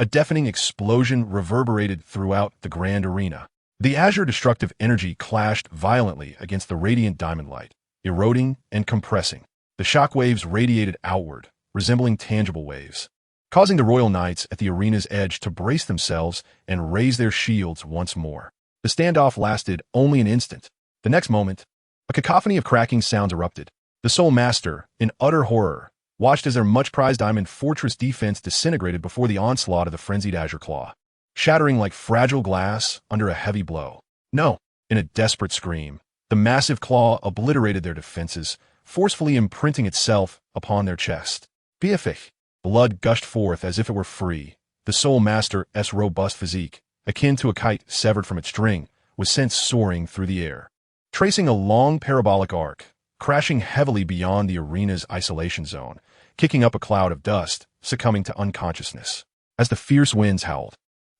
A deafening explosion reverberated throughout the grand arena. The azure destructive energy clashed violently against the radiant diamond light, eroding and compressing. The shockwaves radiated outward, resembling tangible waves, causing the royal knights at the arena's edge to brace themselves and raise their shields once more. The standoff lasted only an instant. The next moment, a cacophony of cracking sounds erupted. The Soul Master, in utter horror, watched as their much-prized Diamond Fortress defense disintegrated before the onslaught of the frenzied azure claw, shattering like fragile glass under a heavy blow. No! In a desperate scream, the massive claw obliterated their defenses, forcefully imprinting itself upon their chest. Beefich! Blood gushed forth as if it were free. The Soul Master's robust physique, akin to a kite severed from its string, was sent soaring through the air, tracing a long parabolic arc, crashing heavily beyond the arena's isolation zone, kicking up a cloud of dust, succumbing to unconsciousness. As the fierce winds howled,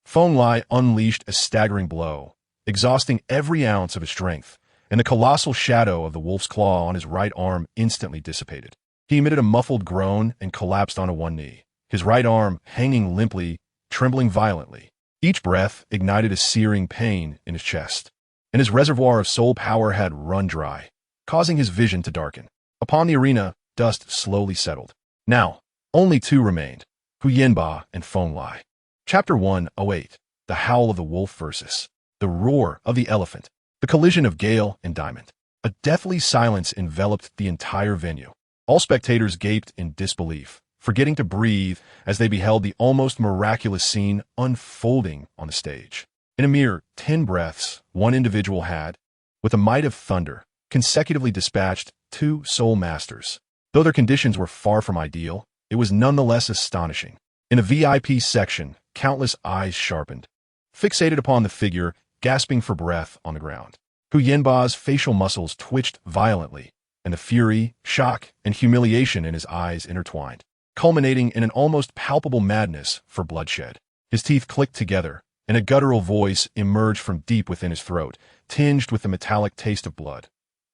Feng Lai unleashed a staggering blow, exhausting every ounce of his strength, and the colossal shadow of the wolf's claw on his right arm instantly dissipated. He emitted a muffled groan and collapsed onto one knee, his right arm hanging limply, trembling violently. Each breath ignited a searing pain in his chest, and his reservoir of soul power had run dry, causing his vision to darken. Upon the arena, dust slowly settled. Now, only two remained, Hu Yanba and Feng Lai. Chapter 108, The Howl of the Wolf versus the Roar of the Elephant. The collision of Gale and Diamond. A deathly silence enveloped the entire venue. All spectators gaped in disbelief, forgetting to breathe as they beheld the almost miraculous scene unfolding on the stage. In a mere 10 breaths, one individual had, with the might of thunder, consecutively dispatched 2 soul masters. Though their conditions were far from ideal, it was nonetheless astonishing. In the VIP section, countless eyes sharpened, fixated upon the figure gasping for breath on the ground. Hu Yanba's facial muscles twitched violently, and the fury, shock, and humiliation in his eyes intertwined, culminating in an almost palpable madness for bloodshed. His teeth clicked together, and a guttural voice emerged from deep within his throat, tinged with the metallic taste of blood.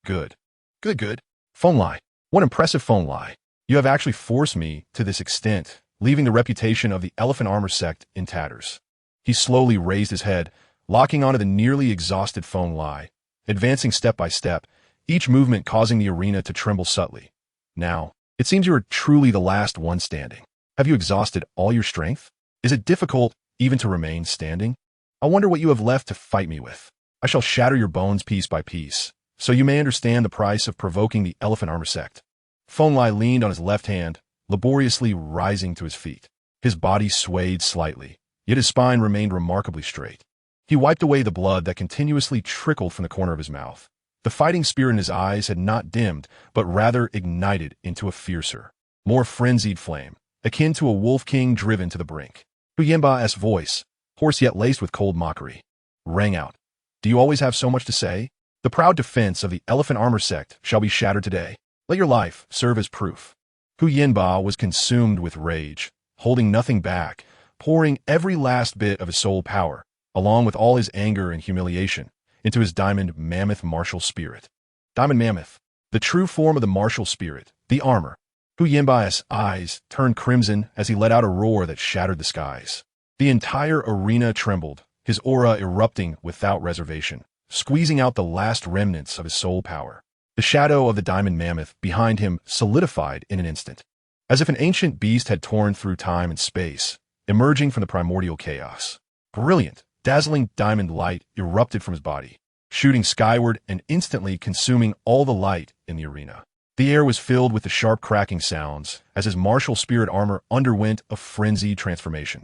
Good. Good. Feng Lai. What impressive Feng Lai. You have actually forced me to this extent, leaving the reputation of the Elephant Armor sect in tatters. He slowly raised his head, locking onto the nearly exhausted Feng Lai, advancing step by step, each movement causing the arena to tremble subtly. Now, it seems you are truly the last one standing. Have you exhausted all your strength? Is it difficult even to remain standing? I wonder what you have left to fight me with. I shall shatter your bones piece by piece, so you may understand the price of provoking the Elephant Armor sect. Feng Lai leaned on his left hand, laboriously rising to his feet. His body swayed slightly, yet his spine remained remarkably straight. He wiped away the blood that continuously trickled from the corner of his mouth. The fighting spirit in his eyes had not dimmed, but rather ignited into a fiercer, more frenzied flame, akin to a wolf king driven to the brink. Hu Yanba's voice, hoarse yet laced with cold mockery, rang out. Do you always have so much to say? The proud defense of the Elephant Armor sect shall be shattered today. Let your life serve as proof. Hu Yanba was consumed with rage, holding nothing back, pouring every last bit of his soul power, along with all his anger and humiliation, into his diamond mammoth martial spirit. Diamond mammoth, the true form of the martial spirit, the armor. Hu Yanba's eyes turned crimson as he let out a roar that shattered the skies. The entire arena trembled, his aura erupting without reservation, squeezing out the last remnants of his soul power. The shadow of the diamond mammoth behind him solidified in an instant, as if an ancient beast had torn through time and space, emerging from the primordial chaos. Brilliant, dazzling diamond light erupted from his body, shooting skyward and instantly consuming all the light in the arena. The air was filled with the sharp cracking sounds as his martial spirit armor underwent a frenzied transformation.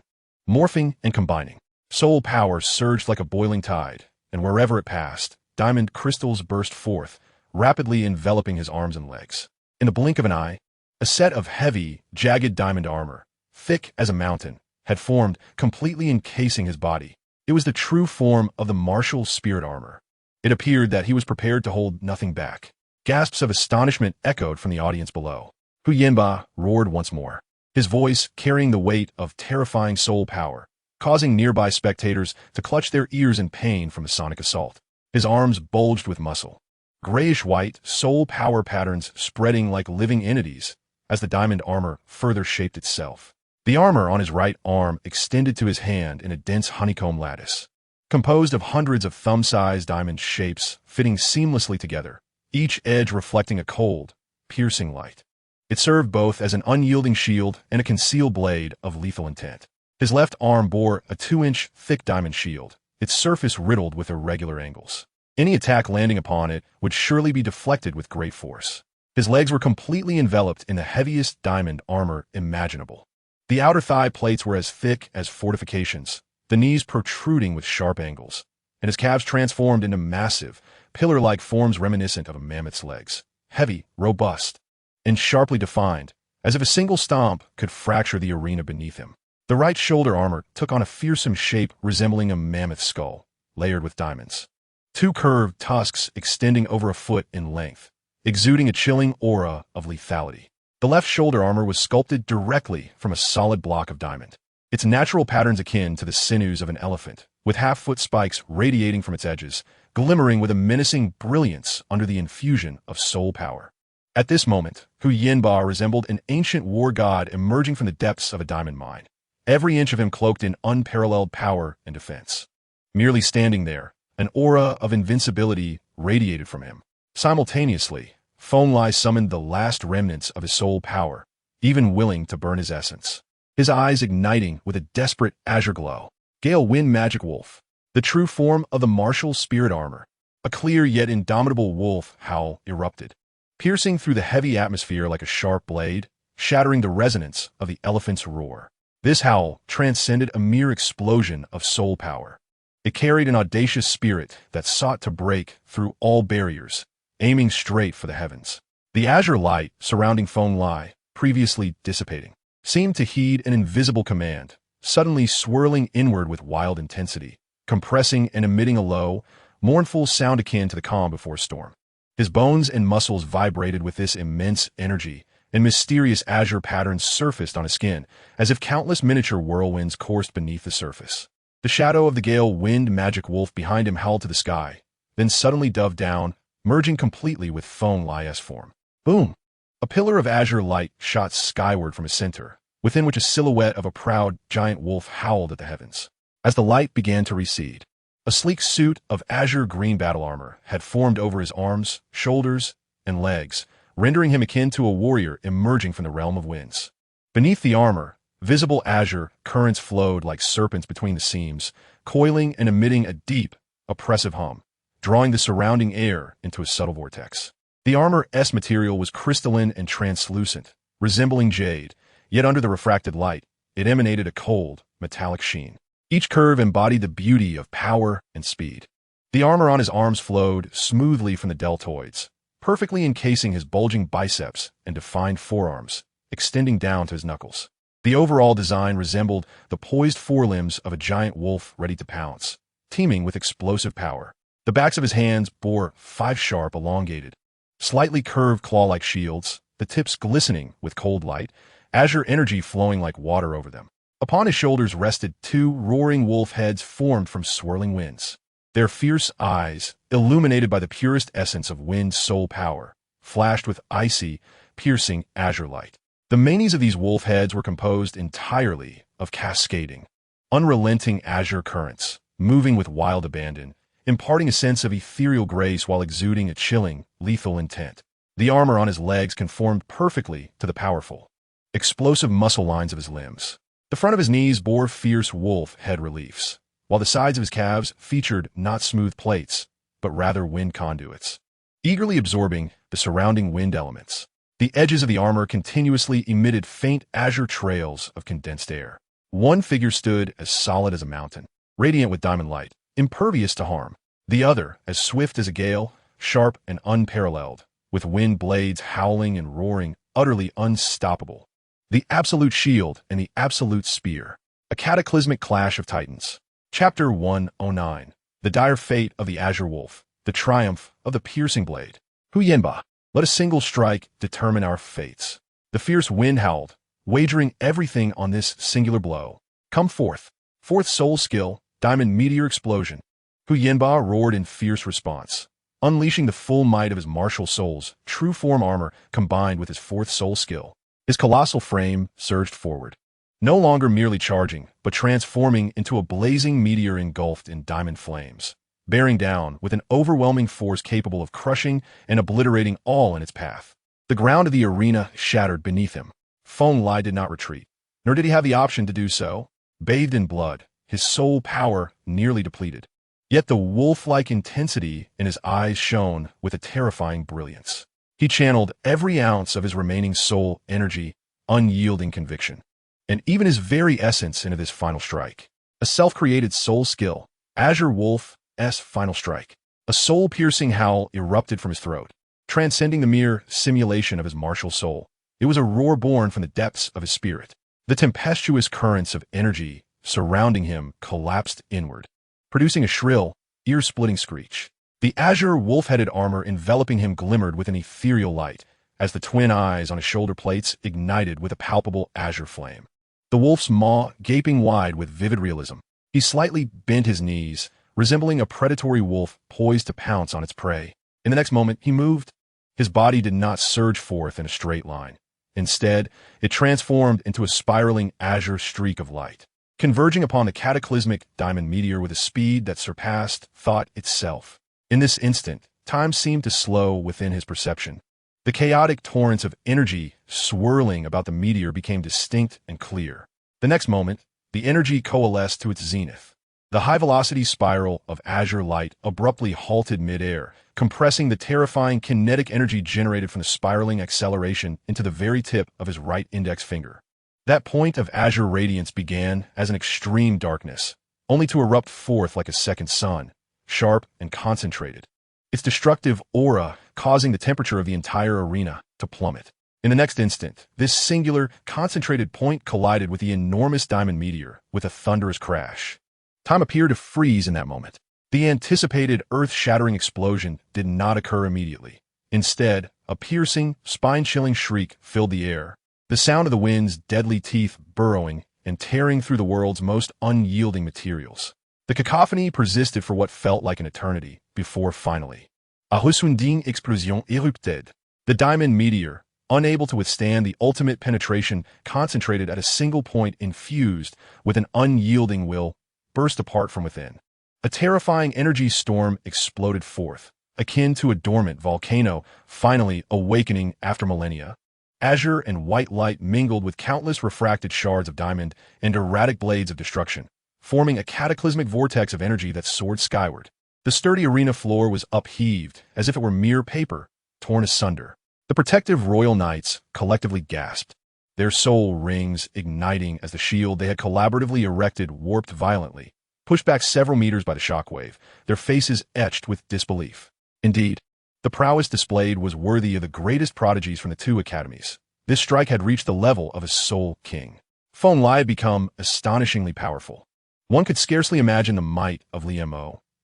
Morphing and combining, soul power surged like a boiling tide, and wherever it passed, diamond crystals burst forth, rapidly enveloping his arms and legs. In the blink of an eye, a set of heavy, jagged diamond armor, thick as a mountain, had formed, completely encasing his body. It was the true form of the martial spirit armor. It appeared that he was prepared to hold nothing back. Gasps of astonishment echoed from the audience below. Hu Yanba roared once more, his voice carrying the weight of terrifying soul power, causing nearby spectators to clutch their ears in pain from the sonic assault. His arms bulged with muscle, grayish-white soul power patterns spreading like living entities as the diamond armor further shaped itself. The armor on his right arm extended to his hand in a dense honeycomb lattice, composed of hundreds of thumb-sized diamond shapes fitting seamlessly together, each edge reflecting a cold, piercing light. It served both as an unyielding shield and a concealed blade of lethal intent. His left arm bore a 2-inch thick diamond shield, its surface riddled with irregular angles. Any attack landing upon it would surely be deflected with great force. His legs were completely enveloped in the heaviest diamond armor imaginable. The outer thigh plates were as thick as fortifications, the knees protruding with sharp angles, and his calves transformed into massive, pillar-like forms reminiscent of a mammoth's legs, heavy, robust, and sharply defined, as if a single stomp could fracture the arena beneath him. The right shoulder armor took on a fearsome shape resembling a mammoth skull, layered with diamonds. 2 curved tusks extending over a foot in length, exuding a chilling aura of lethality. The left shoulder armor was sculpted directly from a solid block of diamond, its natural patterns akin to the sinews of an elephant, with half-foot spikes radiating from its edges, glimmering with a menacing brilliance under the infusion of soul power. At this moment, Hu Yanba resembled an ancient war god emerging from the depths of a diamond mine, every inch of him cloaked in unparalleled power and defense. Merely standing there, an aura of invincibility radiated from him. Simultaneously, SoulLand summoned the last remnants of his soul power, even willing to burn his essence. His eyes igniting with a desperate azure glow. Gale Wind Magic Wolf, the true form of the martial spirit armor. A clear yet indomitable wolf howl erupted, piercing through the heavy atmosphere like a sharp blade, shattering the resonance of the elephant's roar. This howl transcended a mere explosion of soul power. It carried an audacious spirit that sought to break through all barriers, aiming straight for the heavens. The azure light surrounding SoulLand, previously dissipating, seemed to heed an invisible command, suddenly swirling inward with wild intensity, compressing and emitting a low, mournful sound akin to the calm before a storm. His bones and muscles vibrated with this immense energy, and mysterious azure patterns surfaced on his skin, as if countless miniature whirlwinds coursed beneath the surface. The shadow of the Gale Wind Magic Wolf behind him howled to the sky, then suddenly dove down, merging completely with SoulLand's form. Boom! A pillar of azure light shot skyward from his center, within which a silhouette of a proud, giant wolf howled at the heavens. As the light began to recede, a sleek suit of azure green battle armor had formed over his arms, shoulders, and legs, rendering him akin to a warrior emerging from the realm of winds. Beneath the armor, visible azure currents flowed like serpents between the seams, coiling and emitting a deep, oppressive hum, drawing the surrounding air into a subtle vortex. The armor's material was crystalline and translucent, resembling jade, yet under the refracted light, it emanated a cold, metallic sheen. Each curve embodied the beauty of power and speed. The armor on his arms flowed smoothly from the deltoids, perfectly encasing his bulging biceps and defined forearms, extending down to his knuckles. The overall design resembled the poised forelimbs of a giant wolf ready to pounce, teeming with explosive power. The backs of his hands bore 5 sharp, elongated, slightly curved claw-like shields, the tips glistening with cold light, azure energy flowing like water over them. Upon his shoulders rested 2 roaring wolf heads formed from swirling winds. Their fierce eyes, illuminated by the purest essence of wind soul power, flashed with icy, piercing azure light. The manes of these wolf heads were composed entirely of cascading, unrelenting azure currents, moving with wild abandon, imparting a sense of ethereal grace while exuding a chilling, lethal intent. The armor on his legs conformed perfectly to the powerful, explosive muscle lines of his limbs. The front of his knees bore fierce wolf head reliefs, while the sides of his calves featured not smooth plates, but rather wind conduits, eagerly absorbing the surrounding wind elements. The edges of the armor continuously emitted faint azure trails of condensed air. One figure stood as solid as a mountain, radiant with diamond light, impervious to harm. The other, as swift as a gale, sharp and unparalleled, with wind blades howling and roaring, utterly unstoppable. The Absolute Shield and the Absolute Spear. A cataclysmic clash of titans. Chapter 109. The dire fate of the Azure Wolf. The triumph of the piercing blade. Hu Yanba. Let a single strike determine our fates. The fierce wind howled, wagering everything on this singular blow. Come forth. Fourth soul skill, diamond meteor explosion. Hu Yanba roared in fierce response, unleashing the full might of his martial soul's true form armor combined with his fourth soul skill. His colossal frame surged forward, no longer merely charging, but transforming into a blazing meteor engulfed in diamond flames, bearing down with an overwhelming force capable of crushing and obliterating all in its path. The ground of the arena shattered beneath him. SoulLand did not retreat, nor did he have the option to do so. Bathed in blood, his soul power nearly depleted. Yet the wolf-like intensity in his eyes shone with a terrifying brilliance. He channeled every ounce of his remaining soul energy, unyielding conviction, and even his very essence into this final strike. A self-created soul skill, Azure Wolf's final strike. A soul-piercing howl erupted from his throat, transcending the mere simulation of his martial soul. It was a roar born from the depths of his spirit. The tempestuous currents of energy surrounding him collapsed inward, producing a shrill, ear-splitting screech. The azure wolf-headed armor enveloping him glimmered with an ethereal light, as the twin eyes on his shoulder plates ignited with a palpable azure flame. The wolf's maw gaping wide with vivid realism. He slightly bent his knees, resembling a predatory wolf poised to pounce on its prey. In the next moment, he moved. His body did not surge forth in a straight line. Instead, it transformed into a spiraling azure streak of light, converging upon the cataclysmic diamond meteor with a speed that surpassed thought itself. In this instant, time seemed to slow within his perception. The chaotic torrents of energy swirling about the meteor became distinct and clear. The next moment, the energy coalesced to its zenith. The high-velocity spiral of azure light abruptly halted mid-air, compressing the terrifying kinetic energy generated from the spiraling acceleration into the very tip of his right index finger. That point of azure radiance began as an extreme darkness, only to erupt forth like a second sun, sharp and concentrated, its destructive aura causing the temperature of the entire arena to plummet. In the next instant, this singular, concentrated point collided with the enormous diamond meteor with a thunderous crash. Time appeared to freeze in that moment. The anticipated earth-shattering explosion did not occur immediately. Instead, a piercing, spine-chilling shriek filled the air, the sound of the wind's deadly teeth burrowing and tearing through the world's most unyielding materials. The cacophony persisted for what felt like an eternity, before finally, a ressounding explosion érupted. The diamond meteor, unable to withstand the ultimate penetration concentrated at a single point infused with an unyielding will, burst apart from within. A terrifying energy storm exploded forth, akin to a dormant volcano finally awakening after millennia. Azure and white light mingled with countless refracted shards of diamond and erratic blades of destruction, forming a cataclysmic vortex of energy that soared skyward. The sturdy arena floor was upheaved as if it were mere paper, torn asunder. The protective royal knights collectively gasped, their soul rings igniting as the shield they had collaboratively erected warped violently, pushed back several meters by the shockwave, their faces etched with disbelief. Indeed, the prowess displayed was worthy of the greatest prodigies from the two academies. This strike had reached the level of a Soul King. SoulLand had become astonishingly powerful. One could scarcely imagine the might of Lian,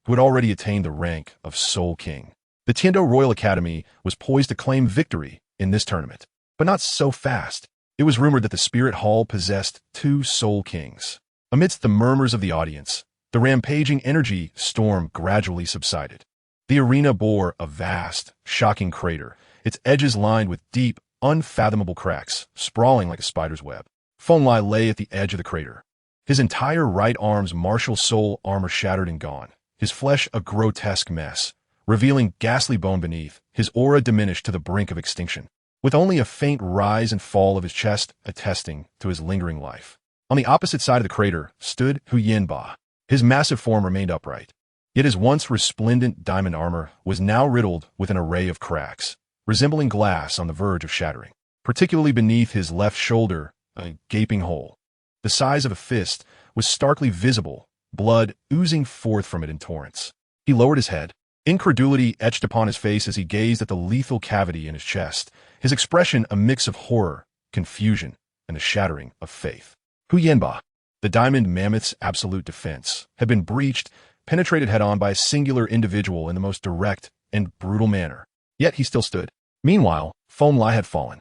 who had already attained the rank of Soul King. The Tiando Royal Academy was poised to claim victory in this tournament, but not so fast. It was rumored that the Spirit Hall possessed two Soul Kings. Amidst the murmurs of the audience, the rampaging energy storm gradually subsided. The arena bore a vast, shocking crater, its edges lined with deep, unfathomable cracks, sprawling like a spider's web. SoulLand lay at the edge of the crater, his entire right arm's martial soul armor shattered and gone, his flesh a grotesque mess, revealing ghastly bone beneath, his aura diminished to the brink of extinction, with only a faint rise and fall of his chest attesting to his lingering life. On the opposite side of the crater stood Yu. His massive form remained upright, yet his once resplendent diamond armor was now riddled with an array of cracks, resembling glass on the verge of shattering. Particularly beneath his left shoulder, a gaping hole, the size of a fist, was starkly visible, blood oozing forth from it in torrents. He lowered his head, incredulity etched upon his face as he gazed at the lethal cavity in his chest, his expression a mix of horror, confusion, and the shattering of faith. Yu, the diamond mammoth's absolute defense, had been breached, penetrated head-on by a singular individual in the most direct and brutal manner. Yet he still stood. Meanwhile, SoulLand had fallen.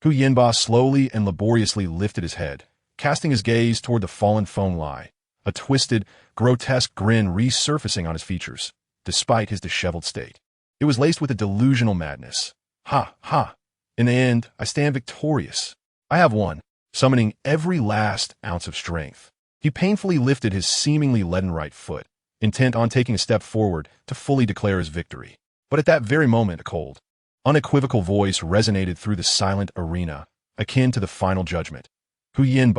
Yu slowly and laboriously lifted his head, casting his gaze toward the fallen SoulLand, a twisted, grotesque grin resurfacing on his features, despite his disheveled state. It was laced with a delusional madness. Ha, ha! In the end, I stand victorious. I have won, summoning every last ounce of strength. He painfully lifted his seemingly leaden right foot, intent on taking a step forward to fully declare his victory. But at that very moment, a cold, unequivocal voice resonated through the silent arena, akin to the final judgment. Yu,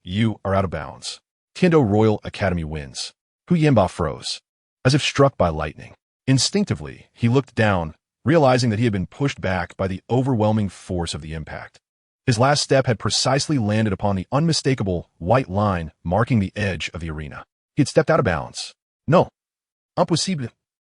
you are out of bounds. Tiando Royal Academy wins. Yu froze, as if struck by lightning. Instinctively, he looked down, realizing that he had been pushed back by the overwhelming force of the impact. His last step had precisely landed upon the unmistakable white line marking the edge of the arena. He had stepped out of bounds. No. Impossible.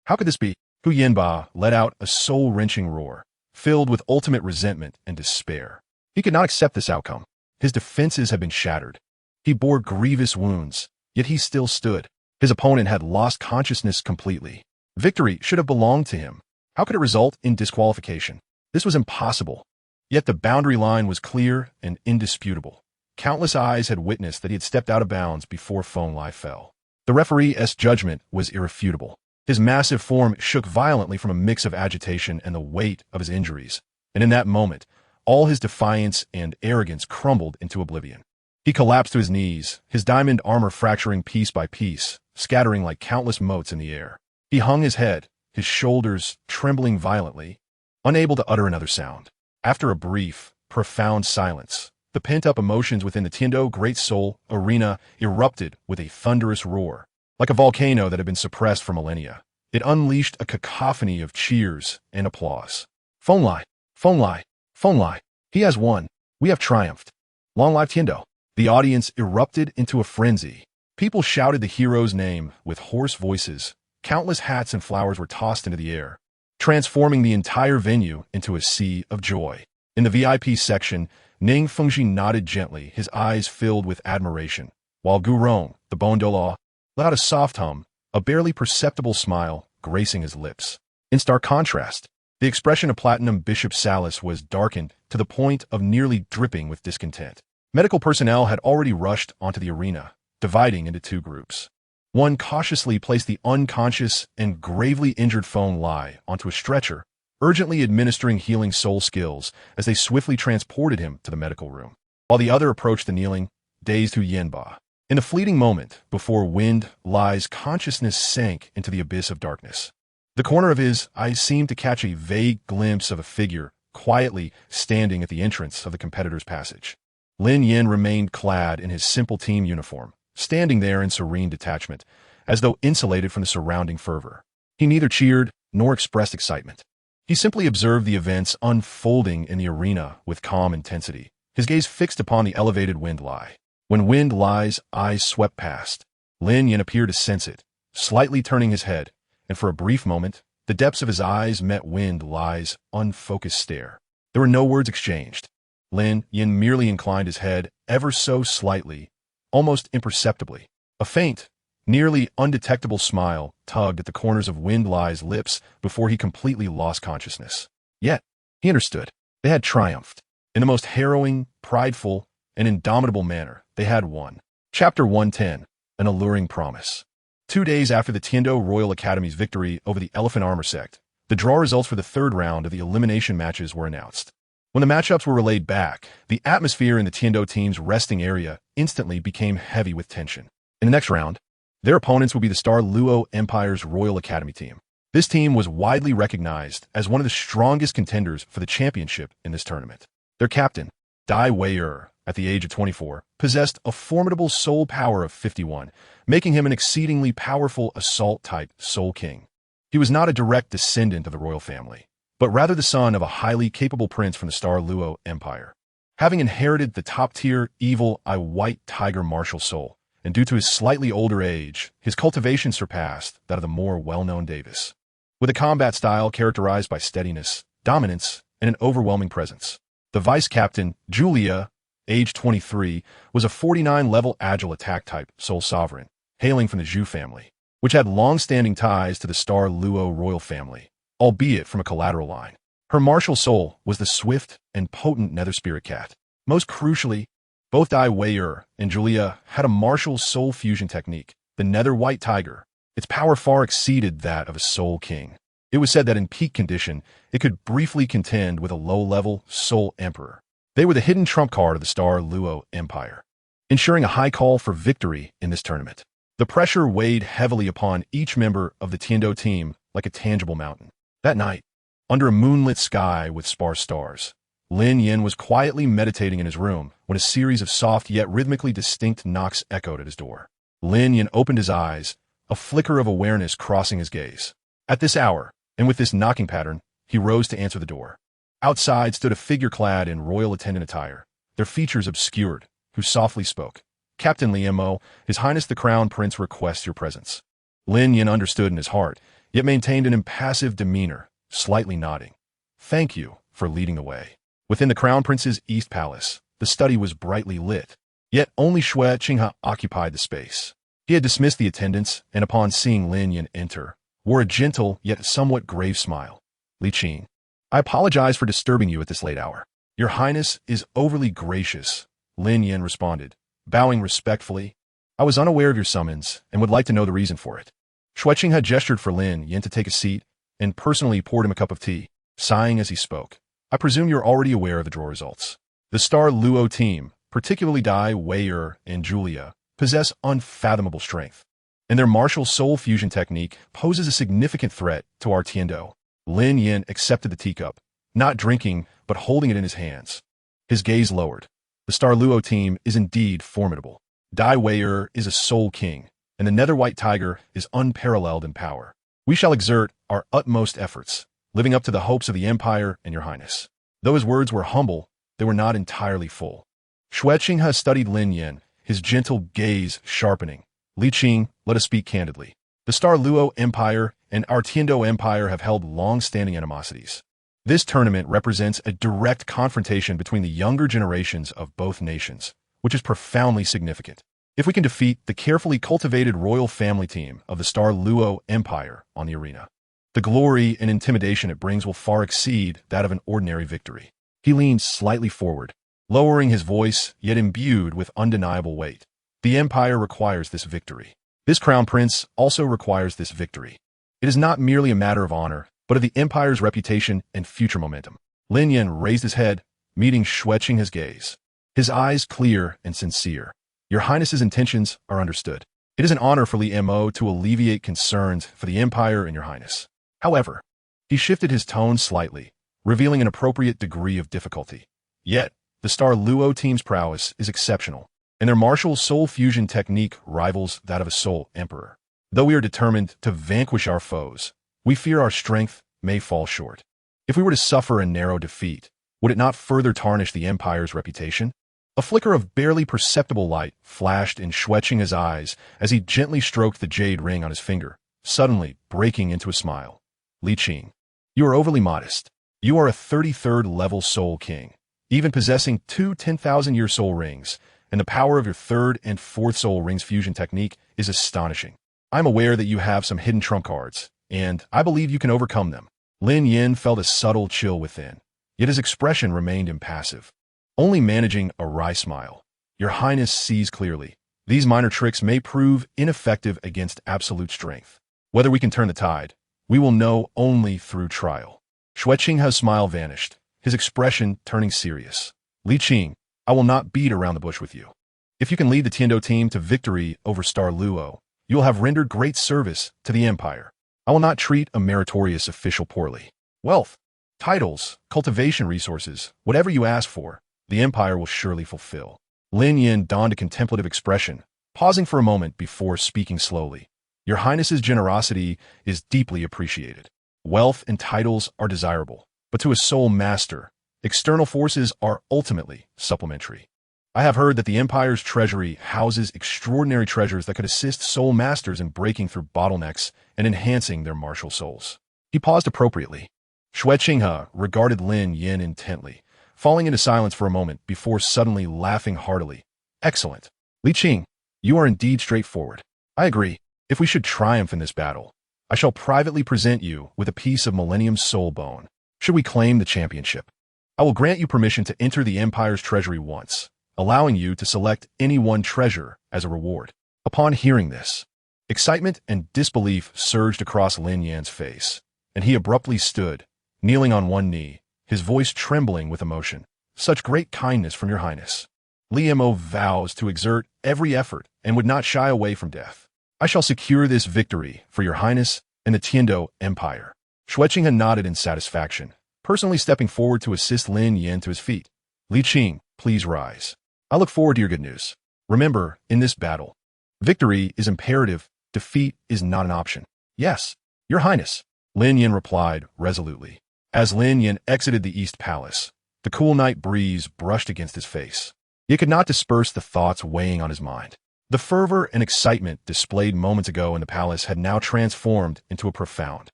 How could this be? Yu let out a soul-wrenching roar, filled with ultimate resentment and despair. He could not accept this outcome. His defenses had been shattered. He bore grievous wounds, yet he still stood. His opponent had lost consciousness completely. Victory should have belonged to him. How could it result in disqualification? This was impossible. Yet the boundary line was clear and indisputable. Countless eyes had witnessed that he had stepped out of bounds before SoulLand fell. The referee's judgment was irrefutable. His massive form shook violently from a mix of agitation and the weight of his injuries, and in that moment, all his defiance and arrogance crumbled into oblivion. He collapsed to his knees, his diamond armor fracturing piece by piece, scattering like countless motes in the air. He hung his head, his shoulders trembling violently, unable to utter another sound. After a brief, profound silence, the pent-up emotions within the Tiando Great Soul Arena erupted with a thunderous roar. Like a volcano that had been suppressed for millennia, it unleashed a cacophony of cheers and applause. Phone lie, phone lie, phone lie. He has won. We have triumphed. Long live Tiando. The audience erupted into a frenzy. People shouted the hero's name with hoarse voices. Countless hats and flowers were tossed into the air, transforming the entire venue into a sea of joy. In the VIP section, Ning Fengji nodded gently, his eyes filled with admiration, while Gu Rong, the Bon Douluo, let out a soft hum, a barely perceptible smile gracing his lips. In stark contrast, the expression of Platinum Bishop Salas was darkened to the point of nearly dripping with discontent. Medical personnel had already rushed onto the arena, dividing into two groups. One cautiously placed the unconscious and gravely injured Feng Lai onto a stretcher, urgently administering healing soul skills as they swiftly transported him to the medical room, while the other approached the kneeling, dazed Hu Yanba. In the fleeting moment before Wind Lai's consciousness sank into the abyss of darkness, the corner of his eye seemed to catch a vague glimpse of a figure quietly standing at the entrance of the competitor's passage. Lin Yan remained clad in his simple team uniform, standing there in serene detachment, as though insulated from the surrounding fervor. He neither cheered nor expressed excitement. He simply observed the events unfolding in the arena with calm intensity, his gaze fixed upon the elevated Wind Lai. When Wind Lai's eyes swept past, Lin Yan appeared to sense it, slightly turning his head, and for a brief moment, the depths of his eyes met Wind Lai's unfocused stare. There were no words exchanged. Lin Yan merely inclined his head ever so slightly, almost imperceptibly. A faint, nearly undetectable smile tugged at the corners of Wind Lai's lips before he completely lost consciousness. Yet, he understood. They had triumphed. In the most harrowing, prideful, and indomitable manner, they had won. Chapter 110, An Alluring Promise. 2 days after the Tiando Royal Academy's victory over the Elephant Armor sect, the draw results for the third round of the elimination matches were announced. When the matchups were relayed back, the atmosphere in the Tiando team's resting area instantly became heavy with tension. In the next round, their opponents would be the Luo Empire's Royal Academy team. This team was widely recognized as one of the strongest contenders for the championship in this tournament. Their captain, Dai Wei-er, at the age of 24, possessed a formidable soul power of 51, making him an exceedingly powerful assault-type Soul King. He was not a direct descendant of the royal family, but rather the son of a highly capable prince from the Luo Empire. Having inherited the top-tier evil white tiger martial soul, and due to his slightly older age, his cultivation surpassed that of the more well-known Davis. With a combat style characterized by steadiness, dominance, and an overwhelming presence, the vice-captain, Julia, age 23, was a 49-level agile attack-type Soul Sovereign, hailing from the Zhu family, which had long-standing ties to the Luo royal family, albeit from a collateral line. Her martial soul was the swift and potent Nether Spirit Cat. Most crucially, both Dai Wei-er and Julia had a martial soul fusion technique, the Nether White Tiger. Its power far exceeded that of a Soul King. It was said that in peak condition, it could briefly contend with a low-level Soul Emperor. They were the hidden trump card of the Luo Empire, ensuring a high call for victory in this tournament. The pressure weighed heavily upon each member of the Tiando team like a tangible mountain. That night, under a moonlit sky with sparse stars, Lin Yan was quietly meditating in his room when a series of soft yet rhythmically distinct knocks echoed at his door. Lin Yan opened his eyes, a flicker of awareness crossing his gaze. At this hour, and with this knocking pattern, he rose to answer the door. Outside stood a figure clad in royal attendant attire, their features obscured, who softly spoke. Captain Liemo, His Highness the Crown Prince requests your presence. Lin Yan understood in his heart, yet maintained an impassive demeanor, slightly nodding. Thank you for leading the way. Within the Crown Prince's East Palace, the study was brightly lit, yet only Xue Qinghe occupied the space. He had dismissed the attendants, and upon seeing Lin Yan enter, wore a gentle yet somewhat grave smile. Li Qing, I apologize for disturbing you at this late hour. Your Highness is overly gracious, Lin Yan responded, bowing respectfully. I was unaware of your summons and would like to know the reason for it. Xueqing had gestured for Lin Yan to take a seat and personally poured him a cup of tea, sighing as he spoke. I presume you're already aware of the draw results. The SoulLand team, particularly Dai Weier and Julia, possess unfathomable strength, and their martial soul fusion technique poses a significant threat to our Tiendo. Lin Yan accepted the teacup, not drinking but holding it in his hands. His gaze lowered. The SoulLand team is indeed formidable. Dai Weier is a soul king, and the Nether White Tiger is unparalleled in power. We shall exert our utmost efforts, living up to the hopes of the Empire and your Highness. Though his words were humble, they were not entirely full. Xueqing has studied Lin Yan, his gentle gaze sharpening. Li Qing, let us speak candidly. The SoulLand Empire and our Tiendo Empire have held long-standing animosities. This tournament represents a direct confrontation between the younger generations of both nations, which is profoundly significant. If we can defeat the carefully cultivated royal family team of the SoulLand Empire on the arena, the glory and intimidation it brings will far exceed that of an ordinary victory. He leaned slightly forward, lowering his voice, yet imbued with undeniable weight. The Empire requires this victory. This Crown Prince also requires this victory. It is not merely a matter of honor, but of the Empire's reputation and future momentum. Lin Yan raised his head, meeting Xueqing his gaze. His eyes clear and sincere. Your Highness's intentions are understood. It is an honor for Li Mo to alleviate concerns for the Empire and your Highness. However, he shifted his tone slightly, revealing an appropriate degree of difficulty. Yet, the SoulLand team's prowess is exceptional, and their martial soul fusion technique rivals that of a soul emperor. Though we are determined to vanquish our foes, we fear our strength may fall short. If we were to suffer a narrow defeat, would it not further tarnish the Empire's reputation? A flicker of barely perceptible light flashed in Xueqing's eyes as he gently stroked the jade ring on his finger, suddenly breaking into a smile. Li Qing, you are overly modest. You are a 33rd level soul king, even possessing two 10,000-year soul rings, and the power of your 3rd and 4th soul rings fusion technique is astonishing. I'm aware that you have some hidden trump cards, and I believe you can overcome them. Lin Yan felt a subtle chill within, yet his expression remained impassive, only managing a wry smile. Your Highness sees clearly. These minor tricks may prove ineffective against absolute strength. Whether we can turn the tide, we will know only through trial. Xueqing's smile vanished, his expression turning serious. Li Qing, I will not beat around the bush with you. If you can lead the Tiendo team to victory over SoulLand, you will have rendered great service to the Empire. I will not treat a meritorious official poorly. Wealth, titles, cultivation resources, whatever you ask for, the Empire will surely fulfill. Lin Yan donned a contemplative expression, pausing for a moment before speaking slowly. Your Highness's generosity is deeply appreciated. Wealth and titles are desirable, but to a soul master, external forces are ultimately supplementary. I have heard that the Empire's treasury houses extraordinary treasures that could assist soul masters in breaking through bottlenecks and enhancing their martial souls. He paused appropriately. Xueqing regarded Lin Yan intently, falling into silence for a moment before suddenly laughing heartily. Excellent. Li Qing, you are indeed straightforward. I agree. If we should triumph in this battle, I shall privately present you with a piece of Millennium Soul Bone. Should we claim the championship, I will grant you permission to enter the Empire's treasury once, allowing you to select any one treasure as a reward. Upon hearing this, excitement and disbelief surged across Lin Yan's face, and he abruptly stood, kneeling on one knee, his voice trembling with emotion. Such great kindness from your Highness. Li Mo vows to exert every effort and would not shy away from death. I shall secure this victory for your Highness and the Tiendo Empire. Xueqing had nodded in satisfaction, personally stepping forward to assist Lin Yan to his feet. Li Qing, please rise. I look forward to your good news. Remember, in this battle, victory is imperative, defeat is not an option. Yes, your Highness, Lin Yan replied resolutely. As Lin Yan exited the East Palace, the cool night breeze brushed against his face. He could not disperse the thoughts weighing on his mind. The fervor and excitement displayed moments ago in the palace had now transformed into a profound,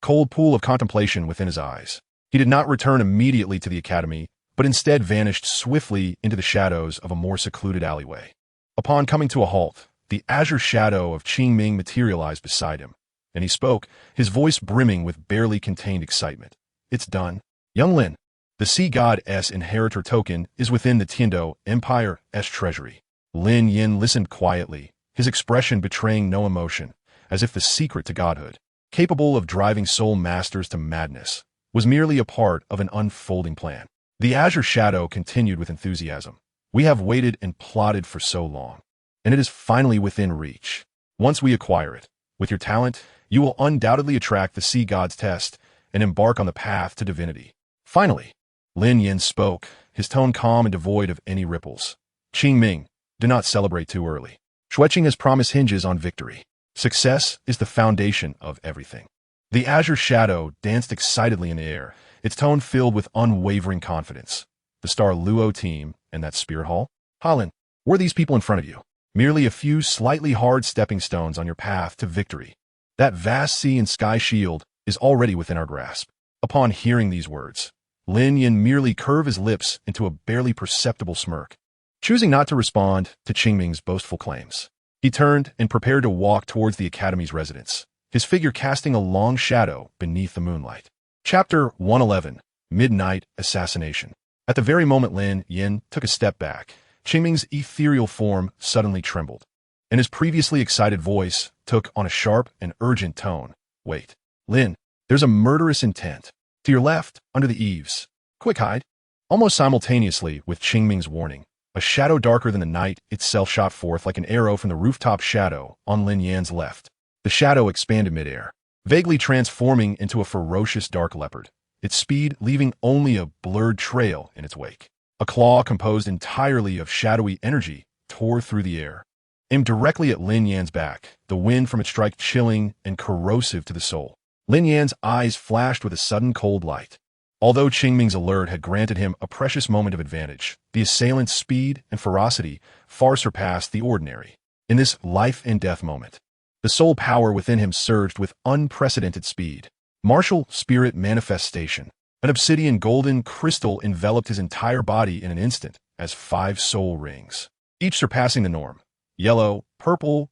cold pool of contemplation within his eyes. He did not return immediately to the academy, but instead vanished swiftly into the shadows of a more secluded alleyway. Upon coming to a halt, the azure shadow of Qingming materialized beside him, and he spoke, his voice brimming with barely contained excitement. It's done. Young Lin, the Sea God-S inheritor token is within the Tiendo Empire's treasury. Lin Yan listened quietly, his expression betraying no emotion, as if the secret to godhood, capable of driving soul masters to madness, was merely a part of an unfolding plan. The azure shadow continued with enthusiasm. We have waited and plotted for so long, and it is finally within reach. Once we acquire it, with your talent, you will undoubtedly attract the sea god's test and embark on the path to divinity. Finally, Lin Yan spoke, his tone calm and devoid of any ripples. Qingming, do not celebrate too early. Xueqing has promised hinges on victory. Success is the foundation of everything. The azure shadow danced excitedly in the air, its tone filled with unwavering confidence. The star Luo team and that spirit hall? Holland, were these people in front of you? Merely a few slightly hard stepping stones on your path to victory. That vast sea and sky shield is already within our grasp. Upon hearing these words, Lin Yan merely curved his lips into a barely perceptible smirk, choosing not to respond to Qingming's boastful claims. He turned and prepared to walk towards the academy's residence, his figure casting a long shadow beneath the moonlight. Chapter 111, Midnight Assassination. At the very moment Lin Yan took a step back, Qingming's ethereal form suddenly trembled, and his previously excited voice took on a sharp and urgent tone. Wait, Lin, there's a murderous intent. To your left, under the eaves. Quick hide. Almost simultaneously with Qingming's warning, a shadow darker than the night itself shot forth like an arrow from the rooftop shadow on Lin Yan's left. The shadow expanded midair, vaguely transforming into a ferocious dark leopard, its speed leaving only a blurred trail in its wake. A claw composed entirely of shadowy energy tore through the air, aimed directly at Lin Yan's back, the wind from its strike chilling and corrosive to the soul. Lin Yan's eyes flashed with a sudden cold light. Although Qingming's alert had granted him a precious moment of advantage, the assailant's speed and ferocity far surpassed the ordinary. In this life-and-death moment, the soul power within him surged with unprecedented speed. Martial spirit manifestation. An obsidian golden crystal enveloped his entire body in an instant as 5 soul rings, each surpassing the norm. Yellow, purple,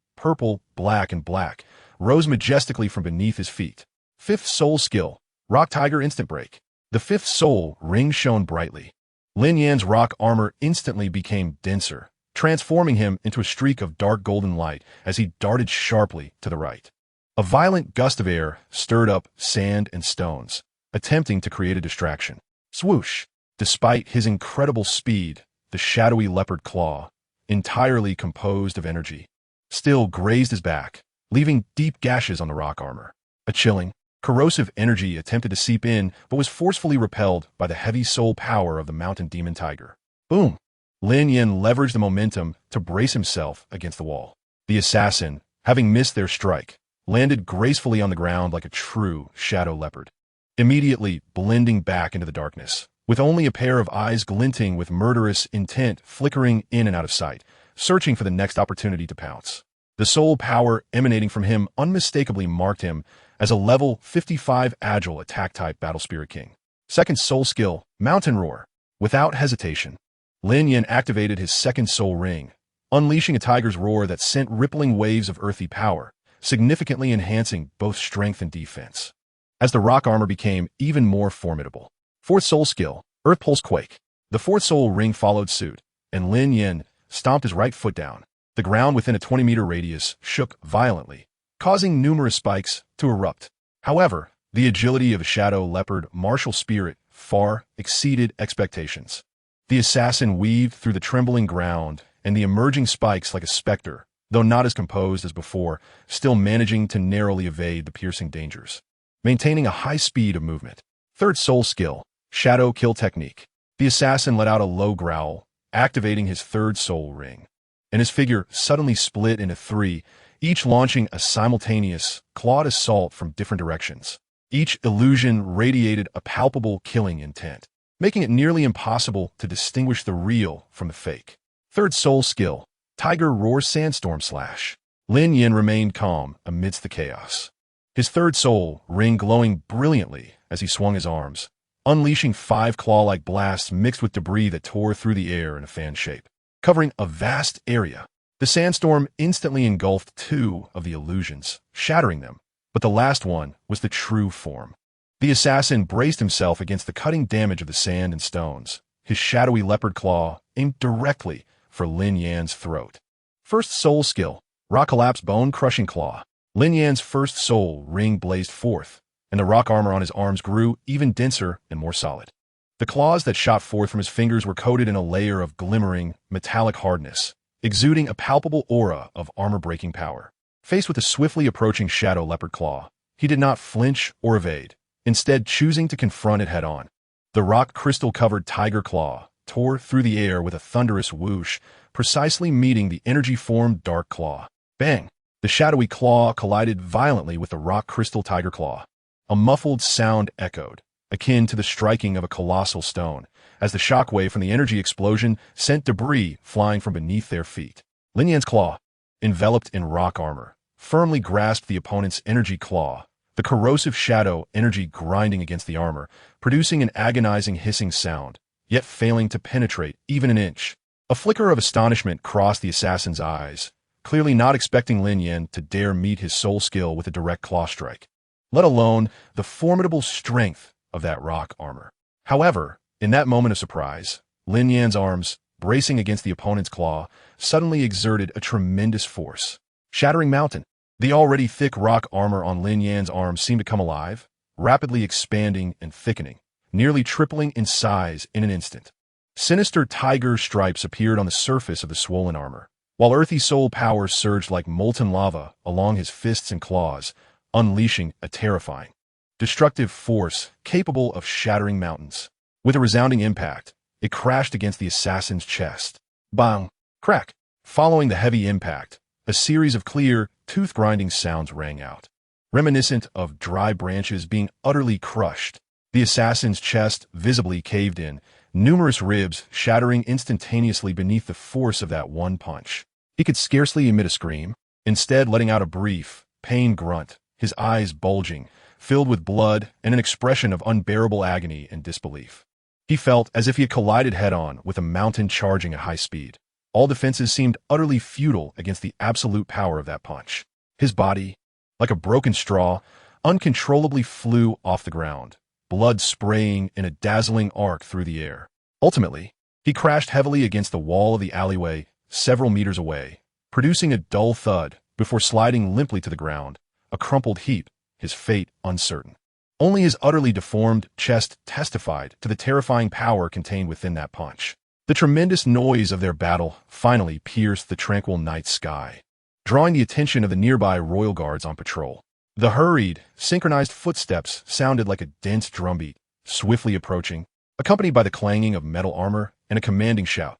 black, and black rose majestically from beneath his feet. 5th soul skill, Rock Tiger Instant Break. The 5th soul ring shone brightly. Lin Yan's rock armor instantly became denser, transforming him into a streak of dark golden light as he darted sharply to the right. A violent gust of air stirred up sand and stones, attempting to create a distraction. Swoosh! Despite his incredible speed, the shadowy leopard claw, entirely composed of energy, still grazed his back, leaving deep gashes on the rock armor. A chilling, corrosive energy attempted to seep in, but was forcefully repelled by the heavy soul power of the mountain demon tiger. Boom! Lin Yan leveraged the momentum to brace himself against the wall. The assassin, having missed their strike, landed gracefully on the ground like a true shadow leopard, immediately blending back into the darkness, with only a pair of eyes glinting with murderous intent flickering in and out of sight, searching for the next opportunity to pounce. The soul power emanating from him unmistakably marked him as a level 55 agile attack type battle spirit king. 2nd soul skill, Mountain Roar. Without hesitation, Lin Yan activated his 2nd soul ring, unleashing a tiger's roar that sent rippling waves of earthy power, significantly enhancing both strength and defense. As the rock armor became even more formidable. 4th soul skill, Earth Pulse Quake. The 4th soul ring followed suit, and Lin Yan stomped his right foot down. The ground within a 20-meter radius shook violently, causing numerous spikes to erupt. However, the agility of a shadow leopard martial spirit far exceeded expectations. The assassin weaved through the trembling ground and the emerging spikes like a specter, though not as composed as before, still managing to narrowly evade the piercing dangers, maintaining a high speed of movement. 3rd soul skill, Shadow Kill Technique. The assassin let out a low growl, activating his 3rd soul ring, and his figure suddenly split into 3, each launching a simultaneous, clawed assault from different directions. Each illusion radiated a palpable killing intent, making it nearly impossible to distinguish the real from the fake. 3rd soul skill, Tiger Roar Sandstorm Slash. Lin Yan remained calm amidst the chaos, his 3rd soul ring glowing brilliantly as he swung his arms, unleashing 5 claw-like blasts mixed with debris that tore through the air in a fan shape, covering a vast area. The sandstorm instantly engulfed 2 of the illusions, shattering them, but the last one was the true form. The assassin braced himself against the cutting damage of the sand and stones, his shadowy leopard claw aimed directly for Lin Yan's throat. 1st soul skill, Rock collapse bone-crushing claw. Lin Yan's first soul ring blazed forth, and the rock armor on his arms grew even denser and more solid. The claws that shot forth from his fingers were coated in a layer of glimmering, metallic hardness, exuding a palpable aura of armor-breaking power. Faced with the swiftly approaching shadow leopard claw, he did not flinch or evade, instead choosing to confront it head-on. The rock crystal-covered tiger claw tore through the air with a thunderous whoosh, precisely meeting the energy-formed dark claw. Bang! The shadowy claw collided violently with the rock crystal tiger claw. A muffled sound echoed, akin to the striking of a colossal stone, as the shockwave from the energy explosion sent debris flying from beneath their feet. Lin Yan's claw, enveloped in rock armor, firmly grasped the opponent's energy claw, the corrosive shadow energy grinding against the armor, producing an agonizing hissing sound, yet failing to penetrate even an inch. A flicker of astonishment crossed the assassin's eyes, clearly not expecting Lin Yan to dare meet his soul skill with a direct claw strike, let alone the formidable strength of that rock armor. However, in that moment of surprise, Lin Yan's arms, bracing against the opponent's claw, suddenly exerted a tremendous force. Shattering mountain. The already thick rock armor on Lin Yan's arms seemed to come alive, rapidly expanding and thickening, nearly tripling in size in an instant. Sinister tiger stripes appeared on the surface of the swollen armor, while earthy soul power surged like molten lava along his fists and claws, unleashing a terrifying, destructive force capable of shattering mountains. With a resounding impact, it crashed against the assassin's chest. Bang! Crack! Following the heavy impact, a series of clear, tooth-grinding sounds rang out, reminiscent of dry branches being utterly crushed. The assassin's chest visibly caved in, numerous ribs shattering instantaneously beneath the force of that one punch. He could scarcely emit a scream, instead letting out a brief, pained grunt, his eyes bulging, filled with blood and an expression of unbearable agony and disbelief. He felt as if he had collided head-on with a mountain charging at high speed. All defenses seemed utterly futile against the absolute power of that punch. His body, like a broken straw, uncontrollably flew off the ground, blood spraying in a dazzling arc through the air. Ultimately, he crashed heavily against the wall of the alleyway several meters away, producing a dull thud before sliding limply to the ground, a crumpled heap, his fate uncertain. Only his utterly deformed chest testified to the terrifying power contained within that punch. The tremendous noise of their battle finally pierced the tranquil night sky, drawing the attention of the nearby royal guards on patrol. The hurried, synchronized footsteps sounded like a dense drumbeat, swiftly approaching, accompanied by the clanging of metal armor and a commanding shout.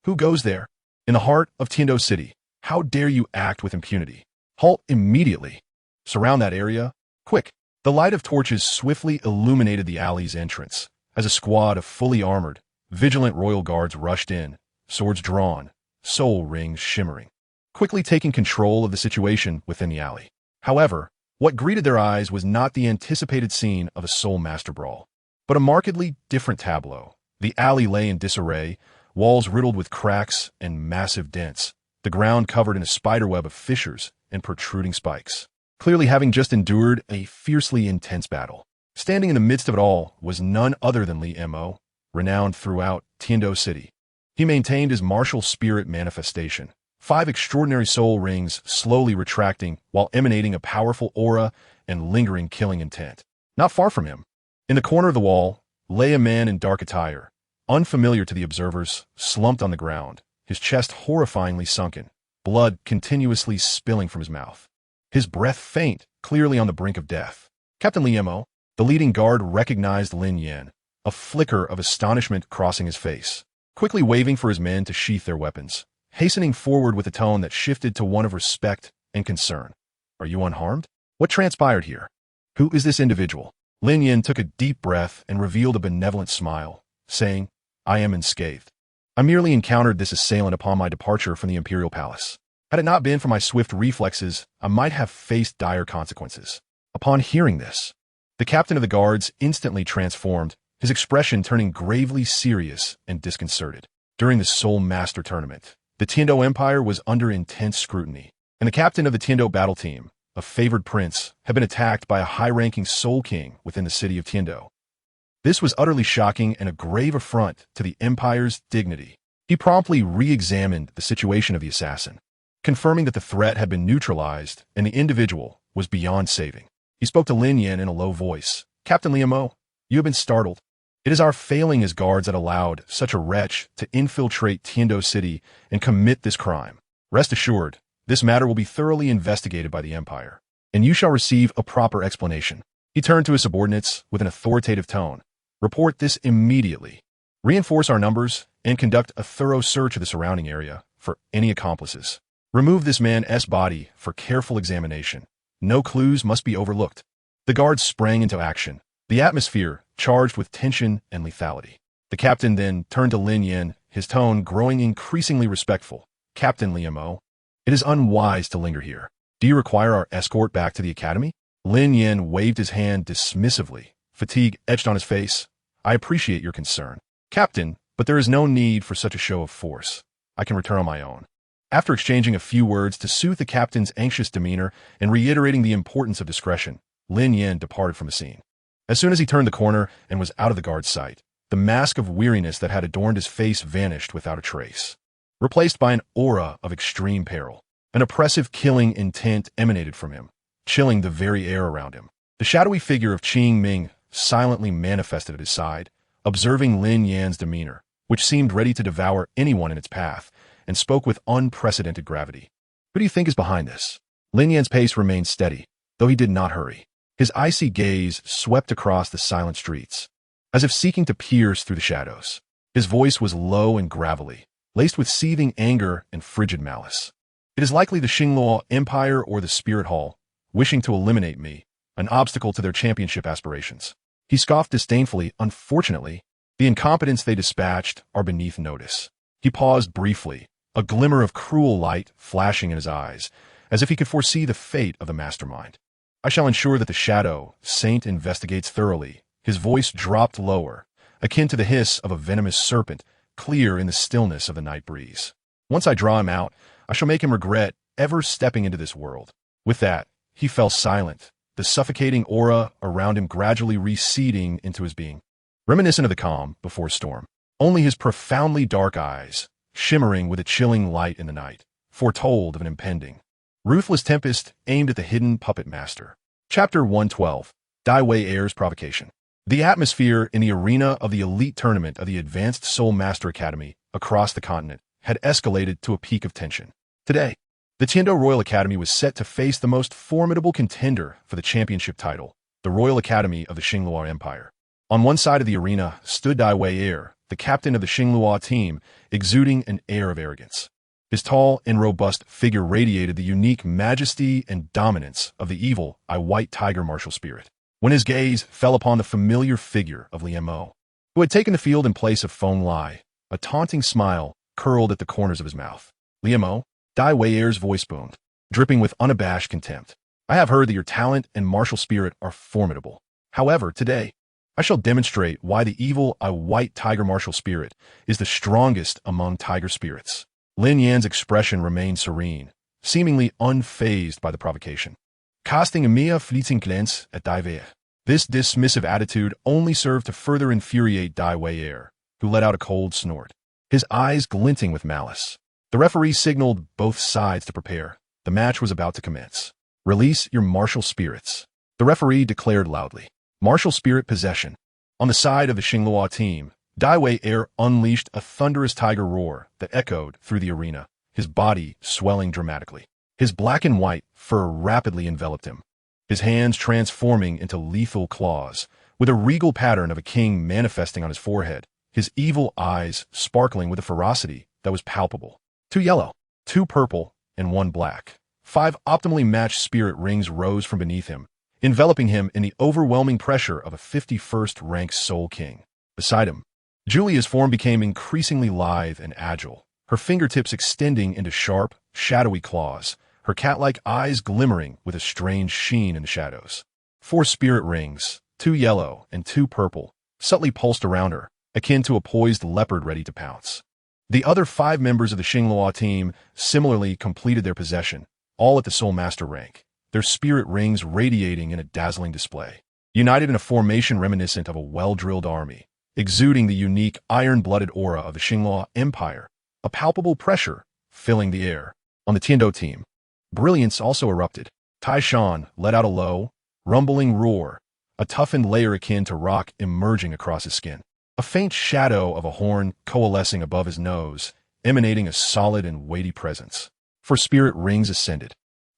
"Who goes there? In the heart of Tiando City. How dare you act with impunity? Halt immediately. Surround that area. Quick!" The light of torches swiftly illuminated the alley's entrance, as a squad of fully armored, vigilant royal guards rushed in, swords drawn, soul rings shimmering, quickly taking control of the situation within the alley. However, what greeted their eyes was not the anticipated scene of a soul master brawl, but a markedly different tableau. The alley lay in disarray, walls riddled with cracks and massive dents, the ground covered in a spiderweb of fissures and protruding spikes, clearly having just endured a fiercely intense battle. Standing in the midst of it all was none other than Li Mo, renowned throughout Tiando City. He maintained his martial spirit manifestation, 5 extraordinary soul rings slowly retracting while emanating a powerful aura and lingering killing intent. Not far from him, in the corner of the wall, lay a man in dark attire, unfamiliar to the observers, slumped on the ground, his chest horrifyingly sunken, blood continuously spilling from his mouth. His breath faint, clearly on the brink of death. Captain Li Mo, the leading guard, recognized Lin Yan, a flicker of astonishment crossing his face, quickly waving for his men to sheath their weapons, hastening forward with a tone that shifted to one of respect and concern. "Are you unharmed? What transpired here? Who is this individual?" Lin Yan took a deep breath and revealed a benevolent smile, saying, "I am unscathed. I merely encountered this assailant upon my departure from the Imperial Palace. Had it not been for my swift reflexes, I might have faced dire consequences." Upon hearing this, the captain of the guards instantly transformed, his expression turning gravely serious and disconcerted. During the Soul Master Tournament, the Tiando Empire was under intense scrutiny, and the captain of the Tiando battle team, a favored prince, had been attacked by a high-ranking Soul King within the city of Tiando. This was utterly shocking and a grave affront to the Empire's dignity. He promptly re-examined the situation of the assassin. confirming that the threat had been neutralized and the individual was beyond saving. He spoke to Lin Yan in a low voice. Captain Liamo, you have been startled. It is our failing as guards that allowed such a wretch to infiltrate Tiando City and commit this crime. Rest assured, this matter will be thoroughly investigated by the Empire, and you shall receive a proper explanation. He turned to his subordinates with an authoritative tone. Report this immediately. Reinforce our numbers and conduct a thorough search of the surrounding area for any accomplices. Remove this man's body for careful examination. No clues must be overlooked. The guards sprang into action, the atmosphere charged with tension and lethality. The captain then turned to Lin Yan, his tone growing increasingly respectful. Captain Liamo, it is unwise to linger here. Do you require our escort back to the academy? Lin Yan waved his hand dismissively, fatigue etched on his face. I appreciate your concern, Captain, but there is no need for such a show of force. I can return on my own. After exchanging a few words to soothe the captain's anxious demeanor and reiterating the importance of discretion, Lin Yan departed from the scene. As soon as he turned the corner and was out of the guard's sight, the mask of weariness that had adorned his face vanished without a trace, replaced by an aura of extreme peril. An oppressive killing intent emanated from him, chilling the very air around him. The shadowy figure of Qing Ming silently manifested at his side, observing Lin Yan's demeanor, which seemed ready to devour anyone in its path, and spoke with unprecedented gravity. Who do you think is behind this? Lin Yan's pace remained steady, though he did not hurry. His icy gaze swept across the silent streets, as if seeking to pierce through the shadows. His voice was low and gravelly, laced with seething anger and frigid malice. It is likely the Xingluo Empire or the Spirit Hall, wishing to eliminate me, an obstacle to their championship aspirations. He scoffed disdainfully. Unfortunately, the incompetents they dispatched are beneath notice. He paused briefly, a glimmer of cruel light flashing in his eyes, as if he could foresee the fate of the mastermind. I shall ensure that the Shadow Saint investigates thoroughly. His voice dropped lower, akin to the hiss of a venomous serpent, clear in the stillness of the night breeze. Once I draw him out, I shall make him regret ever stepping into this world. With that, he fell silent, the suffocating aura around him gradually receding into his being. Reminiscent of the calm before storm, only his profoundly dark eyes, shimmering with a chilling light in the night, foretold of an impending, ruthless tempest aimed at the hidden puppet master. Chapter 112. Dai Wei Heir's Provocation. The atmosphere in the arena of the elite tournament of the Advanced Soul Master Academy across the continent had escalated to a peak of tension. Today, the Tiando Royal Academy was set to face the most formidable contender for the championship title, the Royal Academy of the Xingluo Empire. On one side of the arena stood Dai Wei Heir, the captain of the Xingluo team, exuding an air of arrogance. His tall and robust figure radiated the unique majesty and dominance of the evil white tiger martial spirit. When his gaze fell upon the familiar figure of Lian Mo, who had taken the field in place of Feng Lai, a taunting smile curled at the corners of his mouth. Lian Mo, Dai Wei Heir's voice boomed, dripping with unabashed contempt. I have heard that your talent and martial spirit are formidable. However, today, I shall demonstrate why the evil white tiger martial spirit is the strongest among tiger spirits. Lin Yan's expression remained serene, seemingly unfazed by the provocation, casting a mere fleeting glance at Dai Wei. This dismissive attitude only served to further infuriate Dai Wei Heir, who let out a cold snort, his eyes glinting with malice. The referee signaled both sides to prepare. The match was about to commence. Release your martial spirits, the referee declared loudly. Martial spirit possession. On the side of the Xingluo team, Dai Wei Heir unleashed a thunderous tiger roar that echoed through the arena, his body swelling dramatically. His black and white fur rapidly enveloped him, his hands transforming into lethal claws, with a regal pattern of a king manifesting on his forehead, his evil eyes sparkling with a ferocity that was palpable. 2 yellow, 2 purple, and 1 black. 5 optimally matched spirit rings rose from beneath him, enveloping him in the overwhelming pressure of a 51st-ranked Soul King. Beside him, Julia's form became increasingly lithe and agile, her fingertips extending into sharp, shadowy claws, her cat-like eyes glimmering with a strange sheen in the shadows. 4 spirit rings, 2 yellow and 2 purple, subtly pulsed around her, akin to a poised leopard ready to pounce. The other 5 members of the Xingluo team similarly completed their possession, all at the Soul Master rank, their spirit rings radiating in a dazzling display. United in a formation reminiscent of a well-drilled army, exuding the unique iron-blooded aura of the Xingluo Empire, a palpable pressure filling the air. On the Tiando team, brilliance also erupted. Taishan let out a low, rumbling roar, a toughened layer akin to rock emerging across his skin. A faint shadow of a horn coalescing above his nose, emanating a solid and weighty presence. For spirit rings ascended,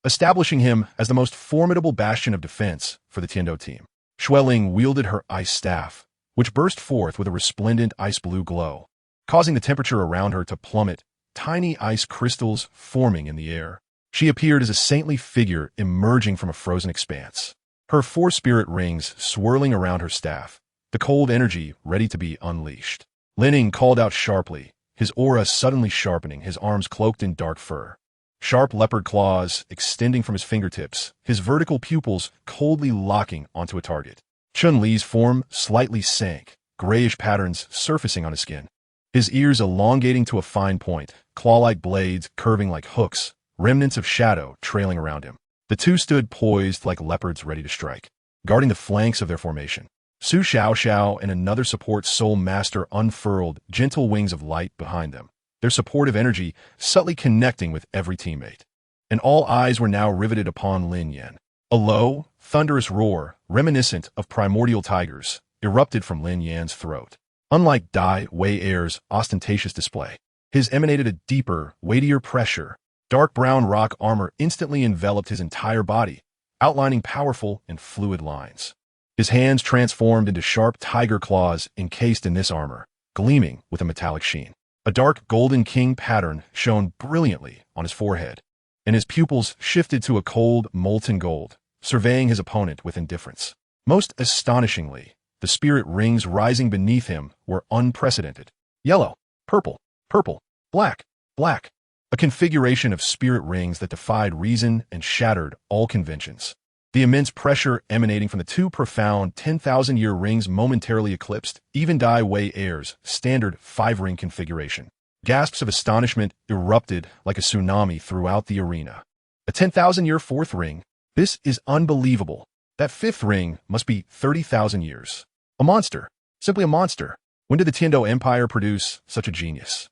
establishing him as the most formidable bastion of defense for the Tiando team. Xueling wielded her ice staff, which burst forth with a resplendent ice-blue glow, causing the temperature around her to plummet, tiny ice crystals forming in the air. She appeared as a saintly figure emerging from a frozen expanse. Her 4 spirit rings swirling around her staff, the cold energy ready to be unleashed. Lin Yan called out sharply, his aura suddenly sharpening, his arms cloaked in dark fur. Sharp leopard claws extending from his fingertips, his vertical pupils coldly locking onto a target. Chun-Li's form slightly sank, grayish patterns surfacing on his skin. His ears elongating to a fine point, claw-like blades curving like hooks, remnants of shadow trailing around him. The two stood poised like leopards ready to strike, guarding the flanks of their formation. Su Xiaoxiao and another support soul master unfurled gentle wings of light behind them, their supportive energy subtly connecting with every teammate. And all eyes were now riveted upon Lin Yan. A low, thunderous roar, reminiscent of primordial tigers, erupted from Lin Yan's throat. Unlike Dai Wei Air's ostentatious display, his emanated a deeper, weightier pressure. Dark brown rock armor instantly enveloped his entire body, outlining powerful and fluid lines. His hands transformed into sharp tiger claws encased in this armor, gleaming with a metallic sheen. A dark golden king pattern shone brilliantly on his forehead, and his pupils shifted to a cold, molten gold, surveying his opponent with indifference. Most astonishingly, the spirit rings rising beneath him were unprecedented. Yellow, purple, purple, black, black. A configuration of spirit rings that defied reason and shattered all conventions. The immense pressure emanating from the two profound 10,000-year rings momentarily eclipsed even Dai Wei Air's standard 5-ring configuration. Gasps of astonishment erupted like a tsunami throughout the arena. A 10,000-year 4th ring? This is unbelievable. That 5th ring must be 30,000 years. A monster. Simply a monster. When did the Tiando Empire produce such a genius?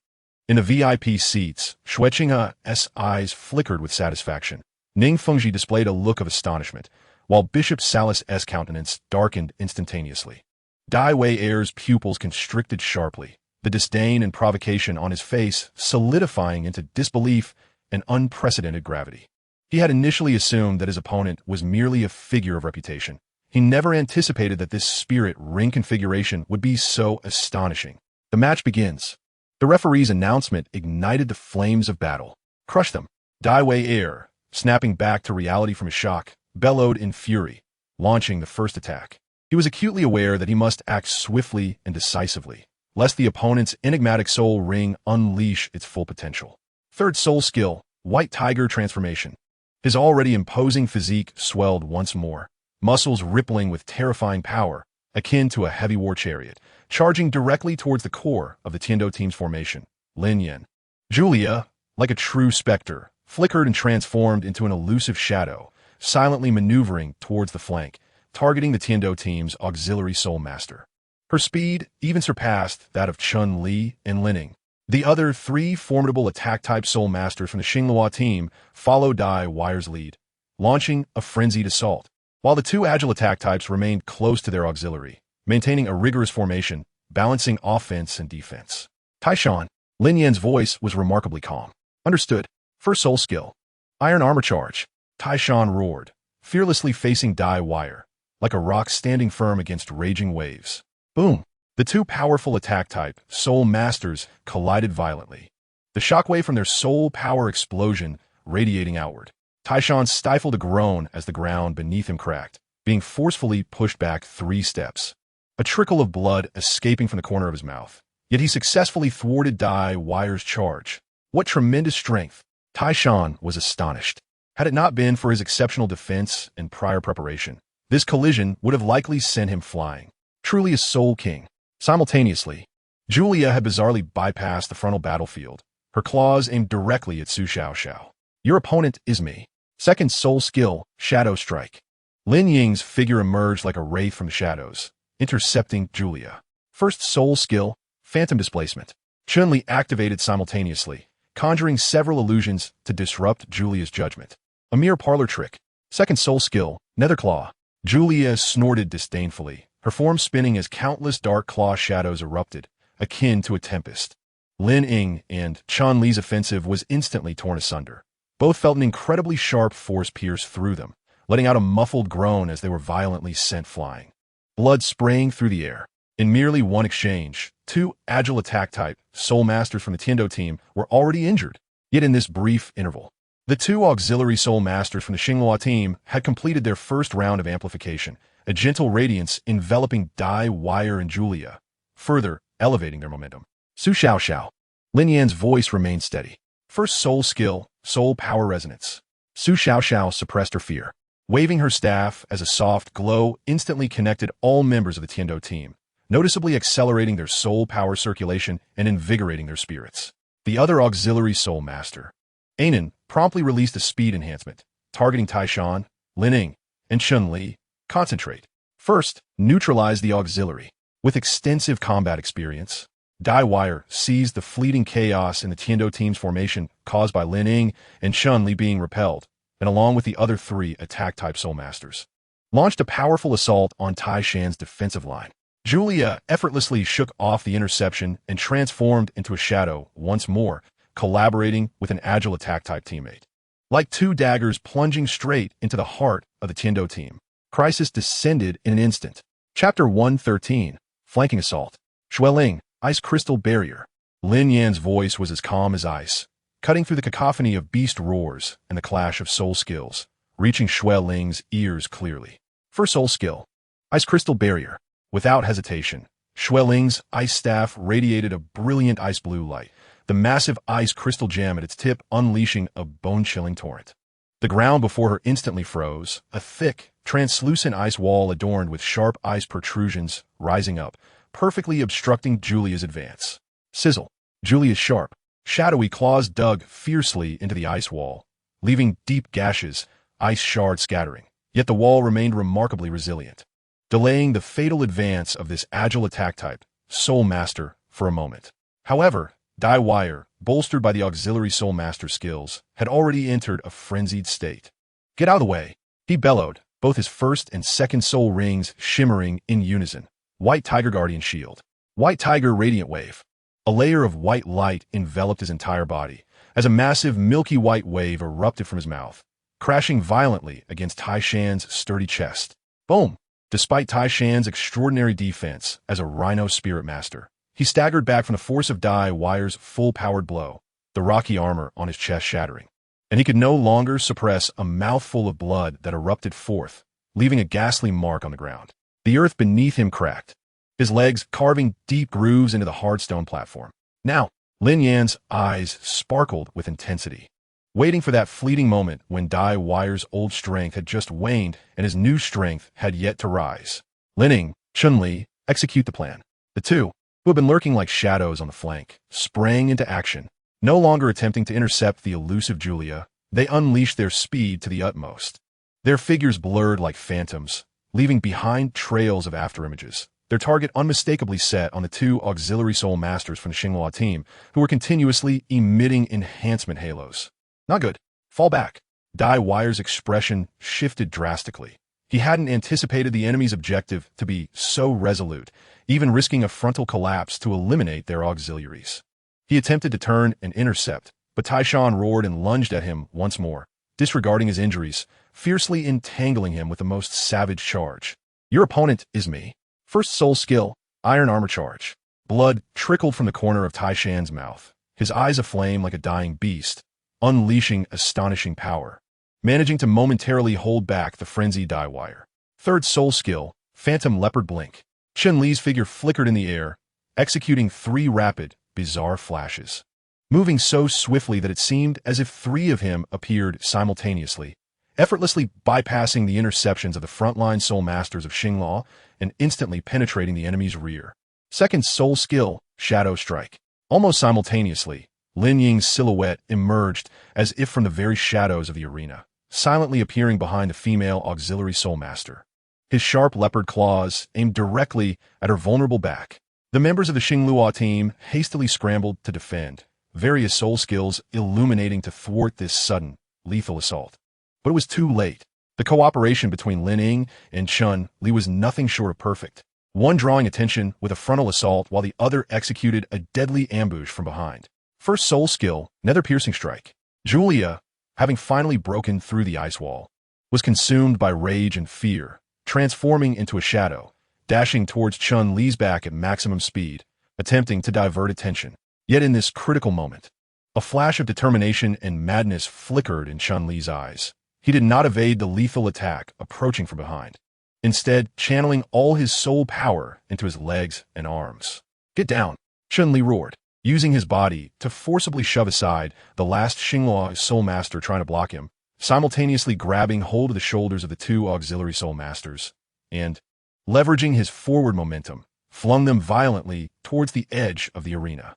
In the VIP seats, Xueqing's eyes flickered with satisfaction. Ning Fengji displayed a look of astonishment, while Bishop Salis' countenance darkened instantaneously. Dai Wei Air's pupils constricted sharply, the disdain and provocation on his face solidifying into disbelief and unprecedented gravity. He had initially assumed that his opponent was merely a figure of reputation. He never anticipated that this spirit ring configuration would be so astonishing. The match begins. The referee's announcement ignited the flames of battle. Crush them. Dai Wei Air, snapping back to reality from his shock, bellowed in fury, launching the first attack. He was acutely aware that he must act swiftly and decisively, lest the opponent's enigmatic soul ring unleash its full potential. Third soul skill, White Tiger Transformation. His already imposing physique swelled once more, muscles rippling with terrifying power, akin to a heavy war chariot, charging directly towards the core of the Tiando team's formation, Lin Yan. Julia, like a true specter, flickered and transformed into an elusive shadow, silently maneuvering towards the flank, targeting the Tiando team's auxiliary soul master. Her speed even surpassed that of Chun-Li and Lin Yan. The other 3 formidable attack-type soul masters from the Xinghua team followed Dai Wire's lead, launching a frenzied assault, while the 2 agile attack types remained close to their auxiliary, maintaining a rigorous formation, balancing offense and defense. Taishan, Lin Yan's voice was remarkably calm. Understood. First soul skill. Iron armor charge. Taishan roared, fearlessly facing Dai Wire, like a rock standing firm against raging waves. Boom! The 2 powerful attack-type soul masters collided violently, the shockwave from their soul power explosion radiating outward. Taishan stifled a groan as the ground beneath him cracked, being forcefully pushed back 3 steps. A trickle of blood escaping from the corner of his mouth. Yet he successfully thwarted Dai Wire's charge. What tremendous strength! Taishan was astonished. Had it not been for his exceptional defense and prior preparation, this collision would have likely sent him flying. Truly a soul king. Simultaneously, Julia had bizarrely bypassed the frontal battlefield, her claws aimed directly at Su Xiaoxiao. Your opponent is me. Second soul skill, Shadow Strike. Lin Ying's figure emerged like a wraith from the shadows, intercepting Julia. First soul skill, Phantom Displacement. Chun-Li activated simultaneously, conjuring several illusions to disrupt Julia's judgment. A mere parlor trick. Second soul skill, Netherclaw. Julia snorted disdainfully, her form spinning as countless dark claw shadows erupted, akin to a tempest. Lin Ying and Chun Li's offensive was instantly torn asunder. Both felt an incredibly sharp force pierce through them, letting out a muffled groan as they were violently sent flying. Blood spraying through the air. In merely one exchange, two agile attack-type Soul Masters from the Tiando team were already injured. Yet in this brief interval, the two auxiliary Soul Masters from the Xinghua team had completed their first round of amplification, a gentle radiance enveloping Dai, Wire, and Julia, further elevating their momentum. Su Xiao. Lin Yan's voice remained steady. First soul skill, soul power resonance. Su Xiao suppressed her fear. Waving her staff as a soft glow instantly connected all members of the Tiando team, noticeably accelerating their soul power circulation and invigorating their spirits. The other auxiliary soul master, Anan, promptly released a speed enhancement, targeting Taishan, Lin Ying, and Chun Li. Concentrate. First, neutralize the auxiliary. With extensive combat experience, Dai Wire seized the fleeting chaos in the Tiando team's formation caused by Lin Ying and Chun Li being repelled, and along with the other three attack-type Soul Masters, launched a powerful assault on Taishan's defensive line. Julia effortlessly shook off the interception and transformed into a shadow once more, collaborating with an agile attack-type teammate. Like two daggers plunging straight into the heart of the Tiando team, crisis descended in an instant. Chapter 113, Flanking Assault. Xueling, Ice Crystal Barrier. Lin Yan's voice was as calm as ice, cutting through the cacophony of beast roars and the clash of soul skills, reaching Xueling's ears clearly. First soul skill, Ice Crystal Barrier. Without hesitation, Xueling's ice staff radiated a brilliant ice blue light, the massive ice crystal gem at its tip unleashing a bone-chilling torrent. The ground before her instantly froze, a thick, translucent ice wall adorned with sharp ice protrusions rising up, perfectly obstructing Julia's advance. Sizzle. Julia's sharp, shadowy claws dug fiercely into the ice wall, leaving deep gashes, ice shards scattering. Yet the wall remained remarkably resilient, delaying the fatal advance of this agile attack type, Soul Master, for a moment. However, Dai Wire, bolstered by the auxiliary Soul Master skills, had already entered a frenzied state. Get out of the way, he bellowed, both his first and second soul rings shimmering in unison. White Tiger Guardian Shield. White Tiger Radiant Wave. A layer of white light enveloped his entire body, as a massive milky white wave erupted from his mouth, crashing violently against Taishan's sturdy chest. Boom! Despite Taishan's extraordinary defense as a Rhino Spirit Master, he staggered back from the force of Dai Wire's full-powered blow, the rocky armor on his chest shattering. And he could no longer suppress a mouthful of blood that erupted forth, leaving a ghastly mark on the ground. The earth beneath him cracked, his legs carving deep grooves into the hard stone platform. Now, Lin Yan's eyes sparkled with intensity, waiting for that fleeting moment when Dai Wire's old strength had just waned and his new strength had yet to rise. Lin Ying, Chun Li, execute the plan. The two, who had been lurking like shadows on the flank, sprang into action. No longer attempting to intercept the elusive Julia, they unleashed their speed to the utmost. Their figures blurred like phantoms, leaving behind trails of afterimages, their target unmistakably set on the two auxiliary Soul Masters from the Xinghua team, who were continuously emitting enhancement halos. Not good. Fall back. Dai Wire's expression shifted drastically. He hadn't anticipated the enemy's objective to be so resolute, even risking a frontal collapse to eliminate their auxiliaries. He attempted to turn and intercept, but Taishan roared and lunged at him once more, disregarding his injuries, fiercely entangling him with the most savage charge. Your opponent is me. First soul skill, Iron Armor Charge. Blood trickled from the corner of Taishan's mouth, his eyes aflame like a dying beast, unleashing astonishing power, managing to momentarily hold back the frenzied Dai Wire. Third soul skill, Phantom Leopard Blink. Chun Li's figure flickered in the air, executing 3 rapid, bizarre flashes, moving so swiftly that it seemed as if 3 of him appeared simultaneously, effortlessly bypassing the interceptions of the frontline Soul Masters of Xinghua and instantly penetrating the enemy's rear. Second soul skill, Shadow Strike. Almost simultaneously, Lin Ying's silhouette emerged as if from the very shadows of the arena, silently appearing behind the female auxiliary Soul Master. His sharp leopard claws aimed directly at her vulnerable back. The members of the Xinghua team hastily scrambled to defend, various soul skills illuminating to thwart this sudden, lethal assault. But it was too late. The cooperation between Lin Yan and Chun Li was nothing short of perfect. One drawing attention with a frontal assault while the other executed a deadly ambush from behind. First soul skill, nether piercing strike. Julia, having finally broken through the ice wall, was consumed by rage and fear, transforming into a shadow, dashing towards Chun Li's back at maximum speed, attempting to divert attention. Yet in this critical moment, a flash of determination and madness flickered in Chun Li's eyes. He did not evade the lethal attack approaching from behind, instead channeling all his soul power into his legs and arms. "Get down," Chun Li roared, using his body to forcibly shove aside the last Xingluo soul master trying to block him, simultaneously grabbing hold of the shoulders of the two auxiliary soul masters, and, leveraging his forward momentum, flung them violently towards the edge of the arena.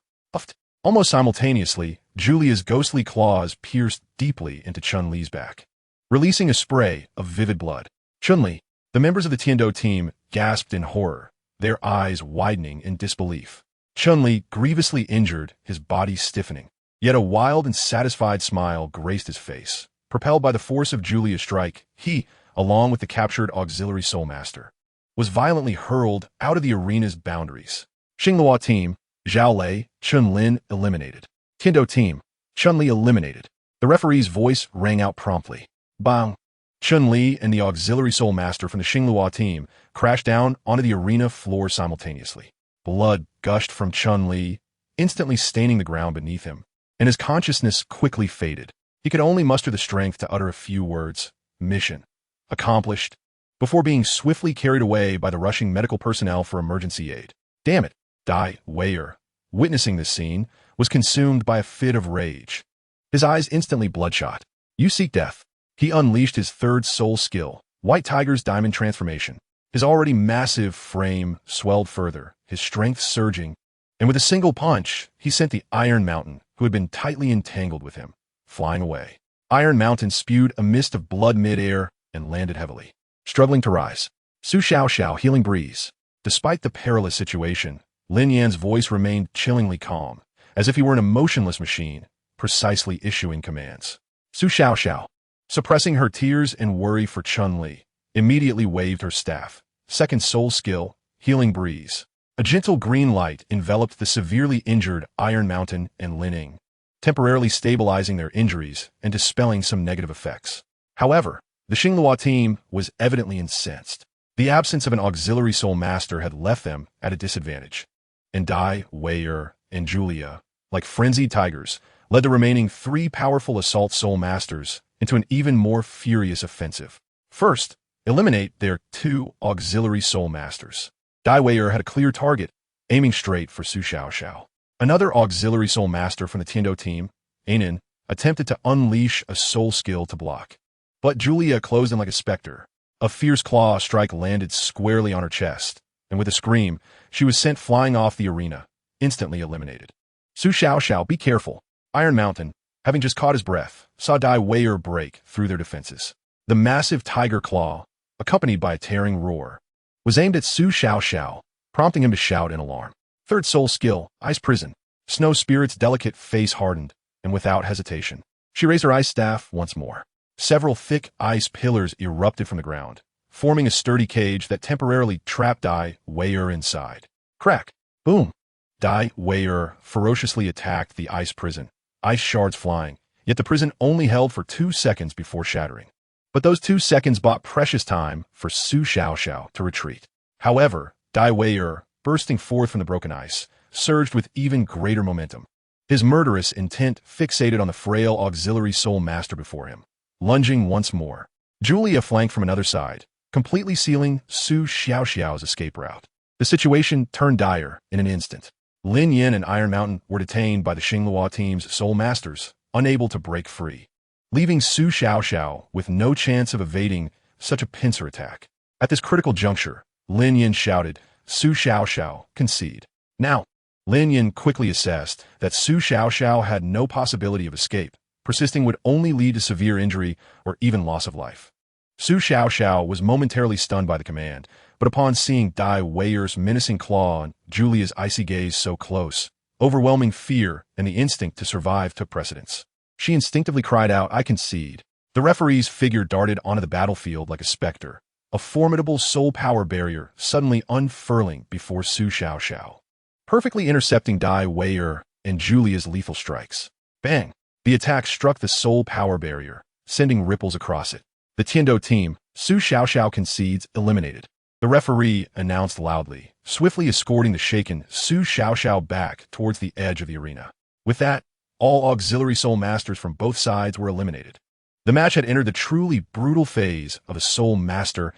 Almost simultaneously, Julia's ghostly claws pierced deeply into Chun Li's back, releasing a spray of vivid blood. Chun Li, the members of the Tiando team, gasped in horror, their eyes widening in disbelief. Chun Li, grievously injured, his body stiffening. Yet a wild and satisfied smile graced his face. Propelled by the force of Julia's strike, he, along with the captured auxiliary soul master, was violently hurled out of the arena's boundaries. Xingluo team, Zhao Lei, Chun Lin eliminated. Tiando team, Chun Li eliminated. The referee's voice rang out promptly. Bang! Chun Li and the auxiliary soul master from the Xingluo team crashed down onto the arena floor simultaneously. Blood gushed from Chun Li, instantly staining the ground beneath him, and his consciousness quickly faded. He could only muster the strength to utter a few words, "Mission accomplished," before being swiftly carried away by the rushing medical personnel for emergency aid. Damn it! Dai Weier, witnessing this scene, was consumed by a fit of rage. His eyes instantly bloodshot. "You seek death." He unleashed his third soul skill, White Tiger's Diamond Transformation. His already massive frame swelled further, his strength surging, and with a single punch, he sent the Iron Mountain, who had been tightly entangled with him, flying away. Iron Mountain spewed a mist of blood mid-air and landed heavily, struggling to rise. Su Xiao Healing Breeze. Despite the perilous situation, Lin Yan's voice remained chillingly calm, as if he were an emotionless machine, precisely issuing commands. Su Xiao, suppressing her tears and worry for Chun Li, immediately waved her staff. Second soul skill, Healing Breeze. A gentle green light enveloped the severely injured Iron Mountain and Lin Yan, temporarily stabilizing their injuries and dispelling some negative effects. However, the Xingluo team was evidently incensed. The absence of an auxiliary soul master had left them at a disadvantage, and Dai Weier and Julia, like frenzied tigers, led the remaining three powerful assault soul masters into an even more furious offensive. First, eliminate their two auxiliary soul masters. Dai Weier had a clear target, aiming straight for Su Xiao. Another auxiliary soul master from the Tiando team, Ainin, attempted to unleash a soul skill to block. But Julia closed in like a specter. A fierce claw strike landed squarely on her chest, and with a scream, she was sent flying off the arena, instantly eliminated. Su Xiao, be careful. Iron Mountain, having just caught his breath, saw Dai Weier break through their defenses. The massive tiger claw, accompanied by a tearing roar, was aimed at Su Xiao, prompting him to shout in alarm. Third soul skill, Ice Prison. Snow Spirit's delicate face hardened, and without hesitation, she raised her ice staff once more. Several thick ice pillars erupted from the ground, forming a sturdy cage that temporarily trapped Dai Weier inside. Crack! Boom! Dai Weier ferociously attacked the ice prison, ice shards flying, yet the prison only held for 2 seconds before shattering. But those 2 seconds bought precious time for Su Xiao to retreat. However, Dai Weier, bursting forth from the broken ice, surged with even greater momentum. His murderous intent fixated on the frail auxiliary soul master before him. Lunging once more, Julia flanked from another side, completely sealing Su Xiao's escape route. The situation turned dire in an instant. Lin Yan and Iron Mountain were detained by the Xingluo team's soul masters, unable to break free, leaving Su Xiao with no chance of evading such a pincer attack. At this critical juncture, Lin Yan shouted, "Su Xiao, concede." Now, Lin Yan quickly assessed that Su Xiao had no possibility of escape. Persisting would only lead to severe injury or even loss of life. Su Xiao was momentarily stunned by the command, but upon seeing Dai Weier's menacing claw and Julia's icy gaze so close, Overwhelming fear and the instinct to survive took precedence. She instinctively cried out, "I concede." The referee's figure darted onto the battlefield like a specter, a formidable soul power barrier suddenly unfurling before Su Xiaoxiao, perfectly intercepting Dai Wei'er and Julia's lethal strikes. Bang! The attack struck the soul power barrier, sending ripples across it. The Tiando team, Su Xiaoxiao concedes, eliminated. The referee announced loudly, swiftly escorting the shaken Su Xiaoxiao back towards the edge of the arena. With that, all auxiliary soul masters from both sides were eliminated. The match had entered the truly brutal phase of a Soul Master's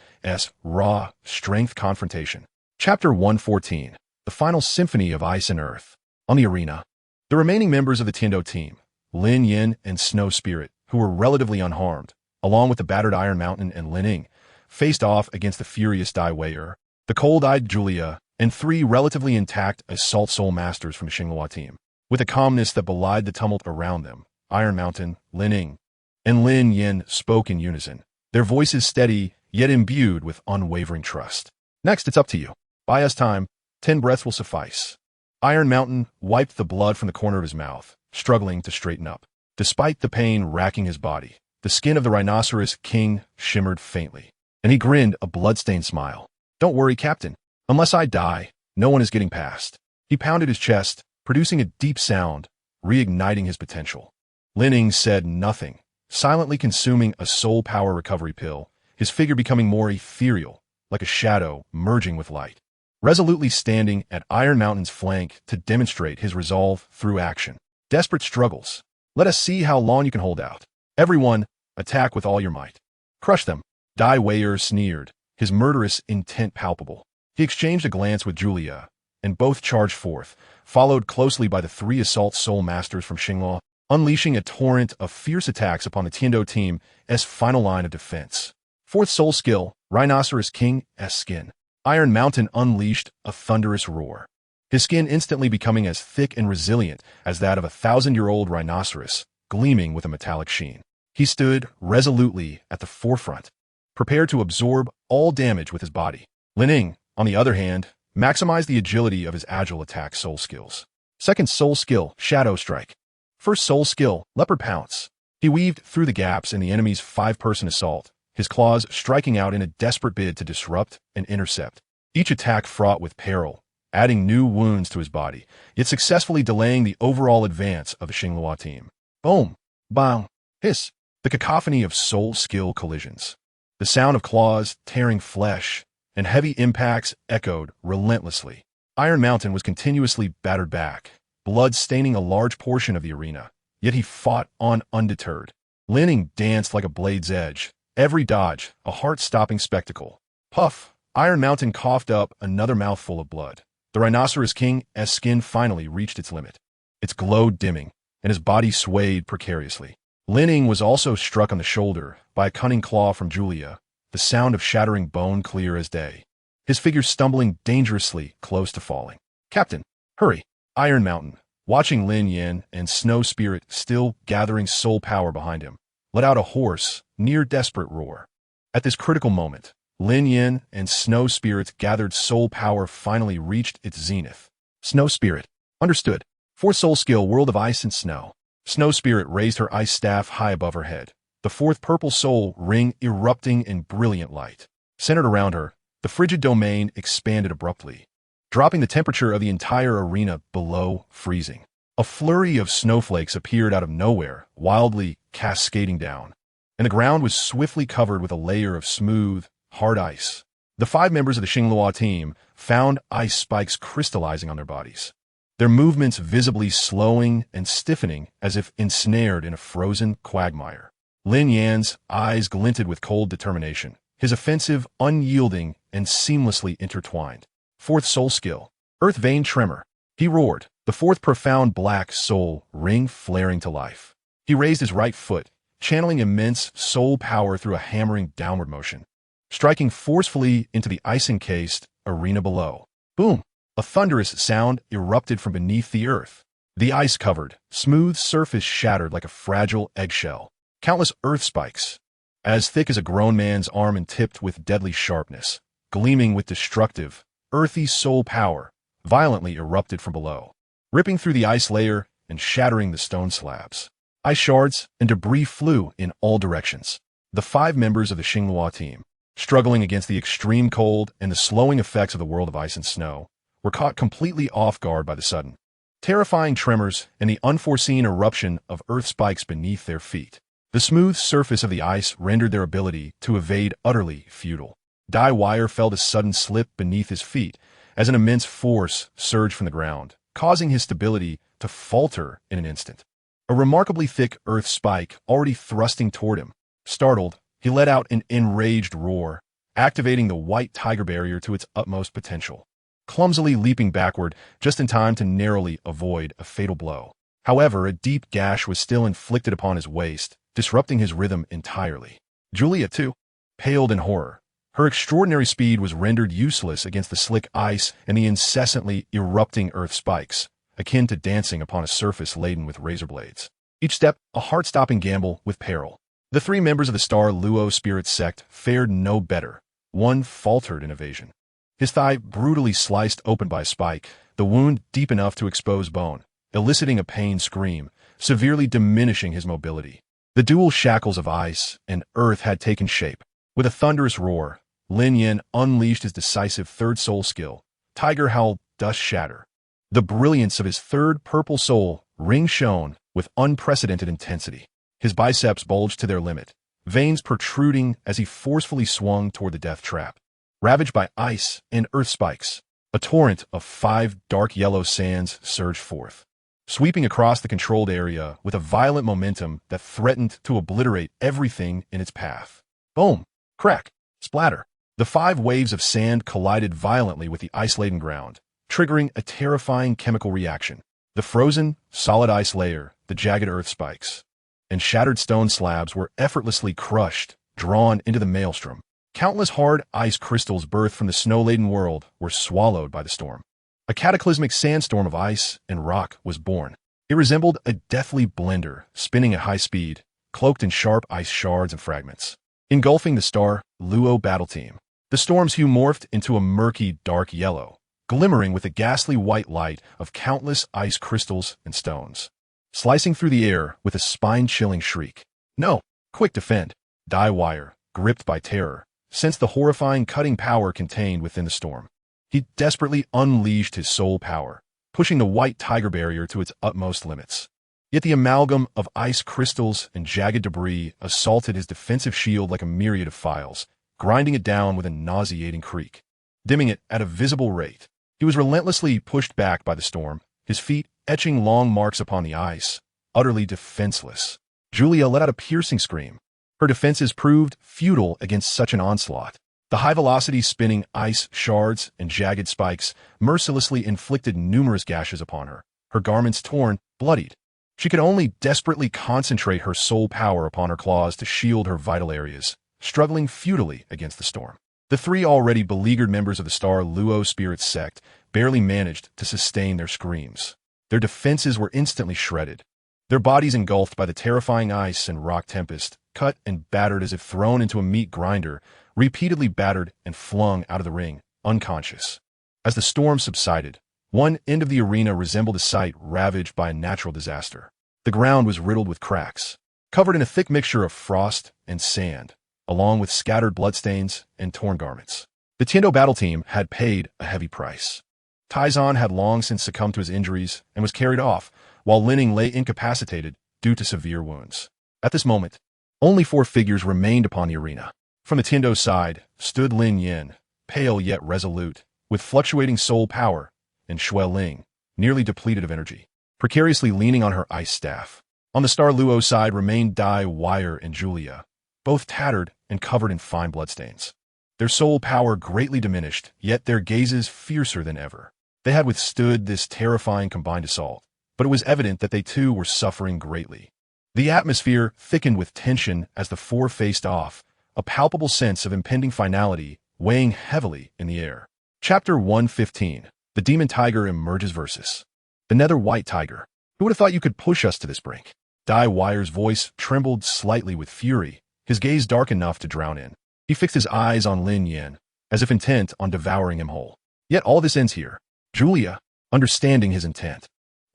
raw strength confrontation. Chapter 114, The Final Symphony of Ice and Earth. On the arena, the remaining members of the Tiando team, Lin Yan and Snow Spirit, who were relatively unharmed, along with the battered Iron Mountain and Lin Ying, faced off against the furious Dai Wei'er, the cold-eyed Julia, and 3 relatively intact Assault Soul Masters from the Xinghua team. With a calmness that belied the tumult around them, Iron Mountain, Lin Ying, and Lin Yan spoke in unison, their voices steady yet imbued with unwavering trust. "Next, it's up to you. Buy us time. 10 breaths will suffice." Iron Mountain wiped the blood from the corner of his mouth, struggling to straighten up. Despite the pain racking his body, the skin of the Rhinoceros King shimmered faintly, and he grinned a blood-stained smile. "Don't worry, Captain. Unless I die, no one is getting past." He pounded his chest, producing a deep sound, reigniting his potential. Lin Ying said nothing, silently consuming a soul power recovery pill, his figure becoming more ethereal, like a shadow merging with light, resolutely standing at Iron Mountain's flank to demonstrate his resolve through action. Desperate struggles. Let us see how long you can hold out. Everyone, attack with all your might. Crush them. Dai Wei'er sneered, his murderous intent palpable. He exchanged a glance with Julia, and both charged forth, followed closely by the 3 Assault Soul Masters from Xinghua, unleashing a torrent of fierce attacks upon the Tiando team's final line of defense. 4th Soul Skill, Rhinoceros King's Skin. Iron Mountain unleashed a thunderous roar, his skin instantly becoming as thick and resilient as that of a 1,000-year-old rhinoceros, gleaming with a metallic sheen. He stood resolutely at the forefront, prepared to absorb all damage with his body. Lin Ying, on the other hand, maximized the agility of his agile attack soul skills. 2nd Soul Skill, Shadow Strike. 1st Soul Skill, Leopard Pounce. He weaved through the gaps in the enemy's 5-person assault, his claws striking out in a desperate bid to disrupt and intercept. Each attack fraught with peril, adding new wounds to his body, yet successfully delaying the overall advance of the Xinghua team. Boom! Bang! Hiss! The cacophony of soul skill collisions. The sound of claws tearing flesh and heavy impacts echoed relentlessly. Iron Mountain was continuously battered back, blood staining a large portion of the arena, yet he fought on undeterred. Lin Ying danced like a blade's edge, every dodge a heart-stopping spectacle. Puff! Iron Mountain coughed up another mouthful of blood. The Rhinoceros King's skin finally reached its limit, its glow dimming, and his body swayed precariously. Lin Ying was also struck on the shoulder by a cunning claw from Julia, the sound of shattering bone clear as day, his figure stumbling dangerously close to falling. "Captain, hurry!" Iron Mountain, watching Lin Yan and Snow Spirit still gathering soul power behind him, let out a hoarse, near-desperate roar. At this critical moment, Lin Yan and Snow Spirit's gathered soul power finally reached its zenith. Snow Spirit, understood. 4th Soul Skill, World of Ice and Snow. Snow Spirit raised her ice staff high above her head, the 4th Purple Soul ring erupting in brilliant light. Centered around her, the frigid domain expanded abruptly, dropping the temperature of the entire arena below freezing. A flurry of snowflakes appeared out of nowhere, wildly cascading down, and the ground was swiftly covered with a layer of smooth, hard ice. The 5 members of the Xinghua team found ice spikes crystallizing on their bodies, their movements visibly slowing and stiffening as if ensnared in a frozen quagmire. Lin Yan's eyes glinted with cold determination, his offensive unyielding and seamlessly intertwined. 4th Soul Skill, Earth Vein Tremor. He roared, the 4th profound black soul ring flaring to life. He raised his right foot, channeling immense soul power through a hammering downward motion, striking forcefully into the ice-encased arena below. Boom! A thunderous sound erupted from beneath the earth. The ice-covered, smooth surface shattered like a fragile eggshell. Countless earth spikes, as thick as a grown man's arm and tipped with deadly sharpness, gleaming with destructive, earthy soul power, violently erupted from below. ripping through the ice layer and shattering the stone slabs. Ice shards and debris flew in all directions. The 5 members of the Xinghua team, struggling against the extreme cold and the slowing effects of the world of ice and snow, were caught completely off guard by the sudden, terrifying tremors and the unforeseen eruption of earth spikes beneath their feet. The smooth surface of the ice rendered their ability to evade utterly futile. Dai Wire felt a sudden slip beneath his feet as an immense force surged from the ground, causing his stability to falter in an instant. A remarkably thick earth spike already thrusting toward him. Startled, he let out an enraged roar, activating the white tiger barrier to its utmost potential, clumsily leaping backward just in time to narrowly avoid a fatal blow. However, a deep gash was still inflicted upon his waist, disrupting his rhythm entirely. Julia, too, paled in horror. Her extraordinary speed was rendered useless against the slick ice and the incessantly erupting earth spikes, akin to dancing upon a surface laden with razor blades. Each step, a heart-stopping gamble with peril. The 3 members of the Douluo spirit sect fared no better. One faltered in evasion. His thigh brutally sliced open by a spike, the wound deep enough to expose bone, eliciting a pain scream, severely diminishing his mobility. The dual shackles of ice and earth had taken shape. With a thunderous roar, Lin Yan unleashed his decisive 3rd soul skill, Tiger Howl Dust Shatter. The brilliance of his 3rd purple soul ring shone with unprecedented intensity. His biceps bulged to their limit, veins protruding as he forcefully swung toward the death trap. Ravaged by ice and earth spikes, a torrent of 5 dark yellow sands surged forth, sweeping across the controlled area with a violent momentum that threatened to obliterate everything in its path. Boom! Crack! Splatter! The 5 waves of sand collided violently with the ice-laden ground, triggering a terrifying chemical reaction. The frozen, solid ice layer, the jagged earth spikes, and shattered stone slabs were effortlessly crushed, drawn into the maelstrom. Countless hard ice crystals birthed from the snow-laden world were swallowed by the storm. A cataclysmic sandstorm of ice and rock was born. It resembled a deathly blender, spinning at high speed, cloaked in sharp ice shards and fragments, engulfing the Douluo battle team. The storm's hue morphed into a murky, dark yellow, glimmering with the ghastly white light of countless ice crystals and stones, slicing through the air with a spine-chilling shriek. No! Quick defend! Dai Wire, gripped by terror, sensed the horrifying cutting power contained within the storm. He desperately unleashed his soul power, pushing the white tiger barrier to its utmost limits. Yet the amalgam of ice crystals and jagged debris assaulted his defensive shield like a myriad of files, grinding it down with a nauseating creak, dimming it at a visible rate. He was relentlessly pushed back by the storm, his feet etching long marks upon the ice, utterly defenseless. Julia let out a piercing scream. Her defenses proved futile against such an onslaught. The high-velocity spinning ice shards and jagged spikes mercilessly inflicted numerous gashes upon her, her garments torn, bloodied. She could only desperately concentrate her soul power upon her claws to shield her vital areas, struggling futilely against the storm. The 3 already beleaguered members of the Douluo spirit sect barely managed to sustain their screams. Their defenses were instantly shredded, their bodies engulfed by the terrifying ice and rock tempest, cut and battered as if thrown into a meat grinder, repeatedly battered and flung out of the ring, unconscious. As the storm subsided, one end of the arena resembled a site ravaged by a natural disaster. The ground was riddled with cracks, covered in a thick mixture of frost and sand, along with scattered bloodstains and torn garments. The Tiendo battle team had paid a heavy price. Taizan had long since succumbed to his injuries and was carried off, while Linning lay incapacitated due to severe wounds. At this moment, only 4 figures remained upon the arena. From the Tiendo side stood Lin Yan, pale yet resolute, with fluctuating soul power, and Shui Ling, nearly depleted of energy, precariously leaning on her ice staff. On the Douluo side remained Dai Wire and Julia, both tattered and covered in fine bloodstains. Their soul power greatly diminished, yet their gazes fiercer than ever. They had withstood this terrifying combined assault, but it was evident that they too were suffering greatly. The atmosphere thickened with tension as the 4 faced off, a palpable sense of impending finality weighing heavily in the air. Chapter 115. The Demon Tiger emerges versus the Nether White Tiger. Who would have thought you could push us to this brink? Dai Wire's voice trembled slightly with fury, his gaze dark enough to drown in. He fixed his eyes on Lin Yan, as if intent on devouring him whole. Yet all this ends here. Julia, understanding his intent,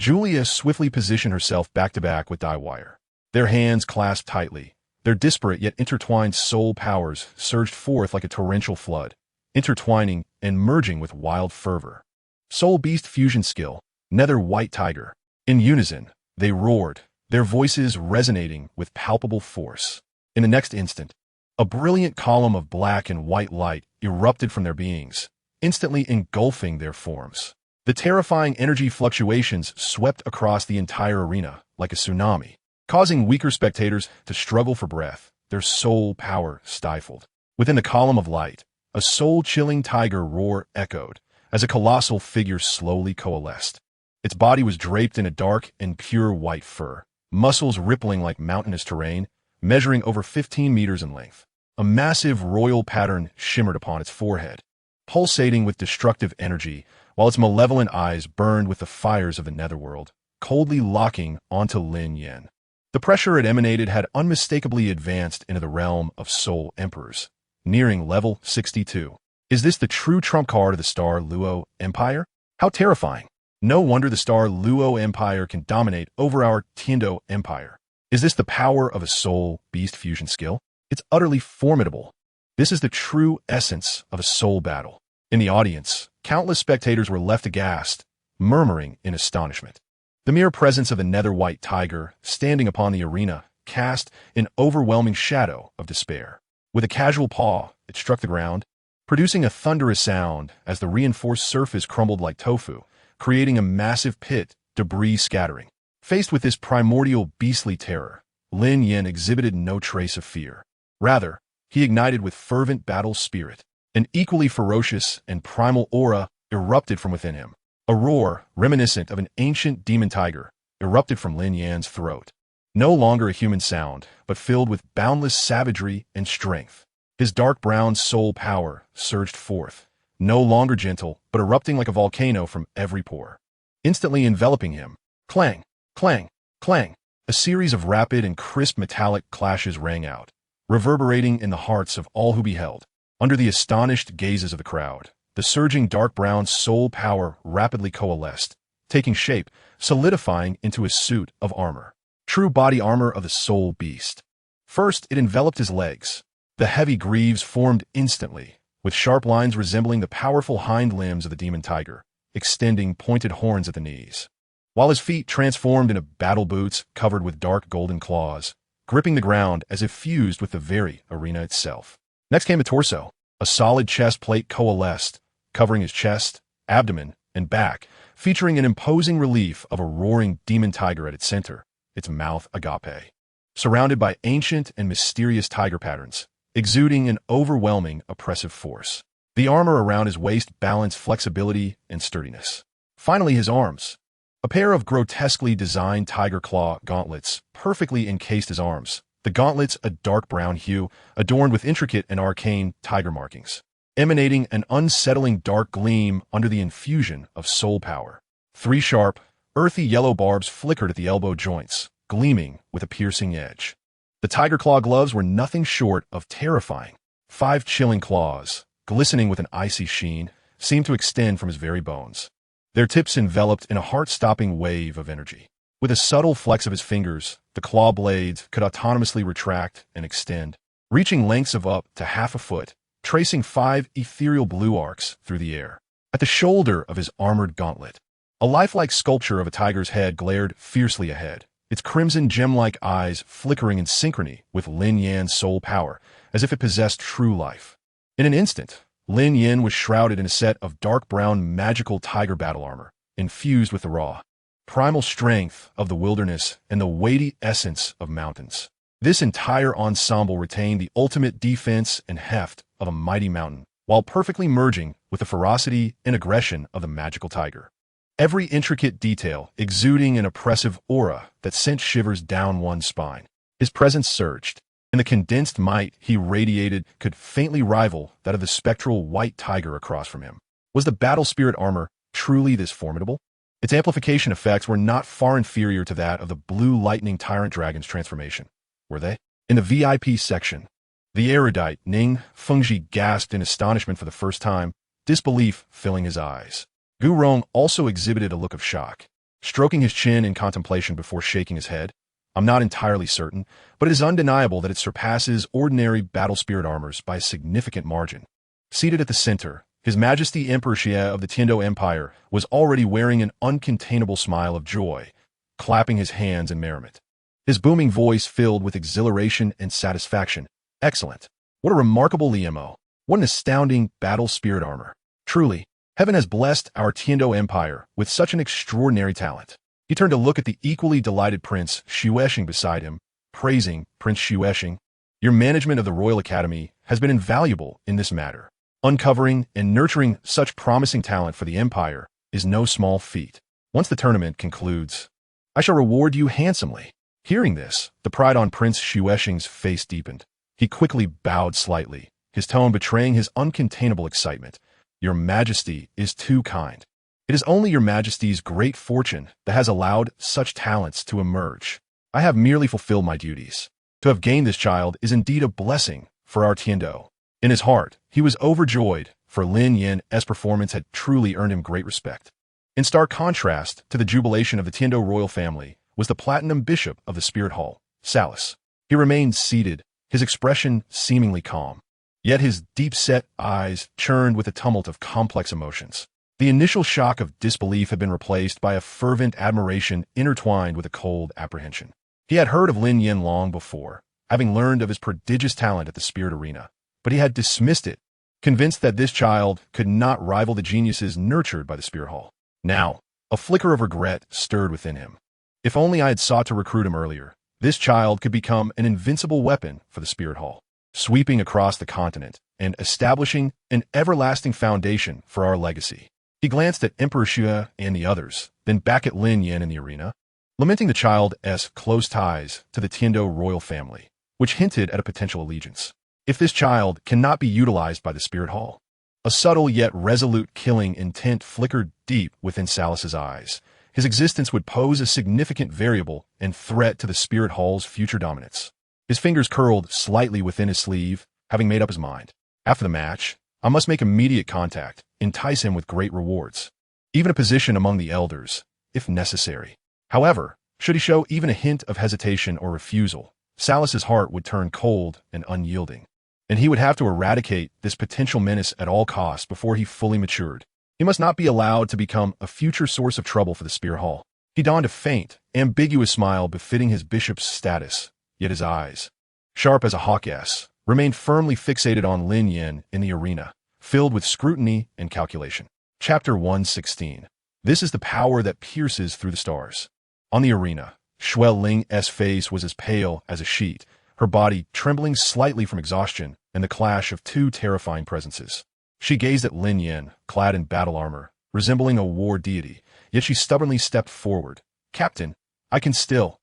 Julia swiftly positioned herself back-to-back with Diewire. Their hands clasped tightly. Their disparate yet intertwined soul powers surged forth like a torrential flood, intertwining and merging with wild fervor. Soul Beast Fusion Skill, Nether White Tiger. In unison, they roared, their voices resonating with palpable force. In the next instant, a brilliant column of black and white light erupted from their beings, instantly engulfing their forms. The terrifying energy fluctuations swept across the entire arena like a tsunami, causing weaker spectators to struggle for breath, their soul power stifled. Within the column of light, a soul-chilling tiger roar echoed as a colossal figure slowly coalesced. Its body was draped in a dark and pure white fur, muscles rippling like mountainous terrain, measuring over 15 meters in length. A massive royal pattern shimmered upon its forehead, pulsating with destructive energy, while its malevolent eyes burned with the fires of the netherworld, coldly locking onto Lin Yan. The pressure it emanated had unmistakably advanced into the realm of soul emperors, nearing level 62. Is this the true trump card of the Star Luo Empire? How terrifying! No wonder the Star Luo Empire can dominate over our Tiando Empire. Is this the power of a soul beast fusion skill? It's utterly formidable. This is the true essence of a soul battle. In the audience, countless spectators were left aghast, murmuring in astonishment. The mere presence of the nether white tiger standing upon the arena cast an overwhelming shadow of despair. With a casual paw, it struck the ground, producing a thunderous sound as the reinforced surface crumbled like tofu, creating a massive pit, debris scattering. Faced with this primordial beastly terror, Lin Yan exhibited no trace of fear. Rather, he ignited with fervent battle spirit. An equally ferocious and primal aura erupted from within him. A roar, reminiscent of an ancient demon tiger, erupted from Lin Yan's throat. No longer a human sound, but filled with boundless savagery and strength. His dark brown soul power surged forth, no longer gentle, but erupting like a volcano from every pore. Instantly enveloping him. Clang, clang, clang. A series of rapid and crisp metallic clashes rang out, reverberating in the hearts of all who beheld. Under the astonished gazes of the crowd, the surging dark brown soul power rapidly coalesced, taking shape, solidifying into a suit of armor. True body armor of the soul beast. First, it enveloped his legs. The heavy greaves formed instantly, with sharp lines resembling the powerful hind limbs of the demon tiger, extending pointed horns at the knees. While his feet transformed into battle boots covered with dark golden claws, gripping the ground as if fused with the very arena itself. Next came the torso. A solid chest plate coalesced, covering his chest, abdomen, and back, featuring an imposing relief of a roaring demon tiger at its center, its mouth agape. Surrounded by ancient and mysterious tiger patterns, exuding an overwhelming oppressive force. The armor around his waist balanced flexibility and sturdiness. Finally, his arms. A pair of grotesquely designed tiger claw gauntlets perfectly encased his arms. The gauntlets a dark brown hue, adorned with intricate and arcane tiger markings, emanating an unsettling dark gleam under the infusion of soul power. 3 sharp, earthy yellow barbs flickered at the elbow joints, gleaming with a piercing edge. The tiger claw gloves were nothing short of terrifying. 5 chilling claws, glistening with an icy sheen, seemed to extend from his very bones. Their tips enveloped in a heart-stopping wave of energy. With a subtle flex of his fingers, the claw blades could autonomously retract and extend, reaching lengths of up to half a foot, tracing 5 ethereal blue arcs through the air. At the shoulder of his armored gauntlet, a lifelike sculpture of a tiger's head glared fiercely ahead, its crimson gem-like eyes flickering in synchrony with Lin Yan's soul power, as if it possessed true life. In an instant, Lin Yan was shrouded in a set of dark brown magical tiger battle armor, infused with the raw, primal strength of the wilderness and the weighty essence of mountains. This entire ensemble retained the ultimate defense and heft of a mighty mountain, while perfectly merging with the ferocity and aggression of the magical tiger. Every intricate detail exuding an oppressive aura that sent shivers down one's spine. His presence surged, and the condensed might he radiated could faintly rival that of the spectral white tiger across from him. Was the battle spirit armor truly this formidable? Its amplification effects were not far inferior to that of the blue lightning tyrant dragon's transformation, were they? In the VIP section, the erudite Ning Fengji gasped in astonishment for the first time, disbelief filling his eyes. Gu Rong also exhibited a look of shock. stroking his chin in contemplation before shaking his head. I'm not entirely certain, but it is undeniable that it surpasses ordinary battle spirit armors by a significant margin. Seated at the center, His Majesty Emperor Xie of the Tiando Empire was already wearing an uncontainable smile of joy, clapping his hands in merriment. His booming voice filled with exhilaration and satisfaction. Excellent. What a remarkable Liemo. What an astounding battle spirit armor. Truly, heaven has blessed our Tiando Empire with such an extraordinary talent. He turned to look at the equally delighted Prince Xuexing beside him, praising Prince Xuexing. Your management of the Royal Academy has been invaluable in this matter. Uncovering and nurturing such promising talent for the Empire is no small feat. Once the tournament concludes, I shall reward you handsomely. Hearing this, the pride on Prince Xuexing's face deepened. He quickly bowed slightly, his tone betraying his uncontainable excitement. Your Majesty is too kind. It is only your Majesty's great fortune that has allowed such talents to emerge. I have merely fulfilled my duties. To have gained this child is indeed a blessing for our Tiando. In his heart, he was overjoyed, for Lin Yan's performance had truly earned him great respect. In stark contrast to the jubilation of the Tiando royal family was the Platinum Bishop of the Spirit Hall, Salus. He remained seated, his expression seemingly calm. Yet his deep-set eyes churned with a tumult of complex emotions. The initial shock of disbelief had been replaced by a fervent admiration intertwined with a cold apprehension. He had heard of Lin Yan long before, having learned of his prodigious talent at the spirit arena, but he had dismissed it, convinced that this child could not rival the geniuses nurtured by the Spirit Hall. Now, a flicker of regret stirred within him. If only I had sought to recruit him earlier, this child could become an invincible weapon for the Spirit Hall, sweeping across the continent and establishing an everlasting foundation for our legacy. He glanced at Emperor Xue and the others, then back at Lin Yan in the arena, lamenting the child's close ties to the Tiando royal family, which hinted at a potential allegiance. If this child cannot be utilized by the Spirit Hall, a subtle yet resolute killing intent flickered deep within Salus's eyes. His existence would pose a significant variable and threat to the Spirit Hall's future dominance. His fingers curled slightly within his sleeve, having made up his mind. After the match, I must make immediate contact, entice him with great rewards, even a position among the elders, if necessary. However, should he show even a hint of hesitation or refusal, Salus's heart would turn cold and unyielding, and he would have to eradicate this potential menace at all costs before he fully matured. He must not be allowed to become a future source of trouble for the Spirit Hall. He donned a faint, ambiguous smile befitting his bishop's status, yet his eyes, sharp as a hawk's, remained firmly fixated on Lin Yan in the arena, filled with scrutiny and calculation. Chapter 116. This is the power that pierces through the stars. On the arena, Xue Ling's face was as pale as a sheet, her body trembling slightly from exhaustion and the clash of two terrifying presences. She gazed at Lin Yan, clad in battle armor, resembling a war deity, yet she stubbornly stepped forward. Captain, I can still.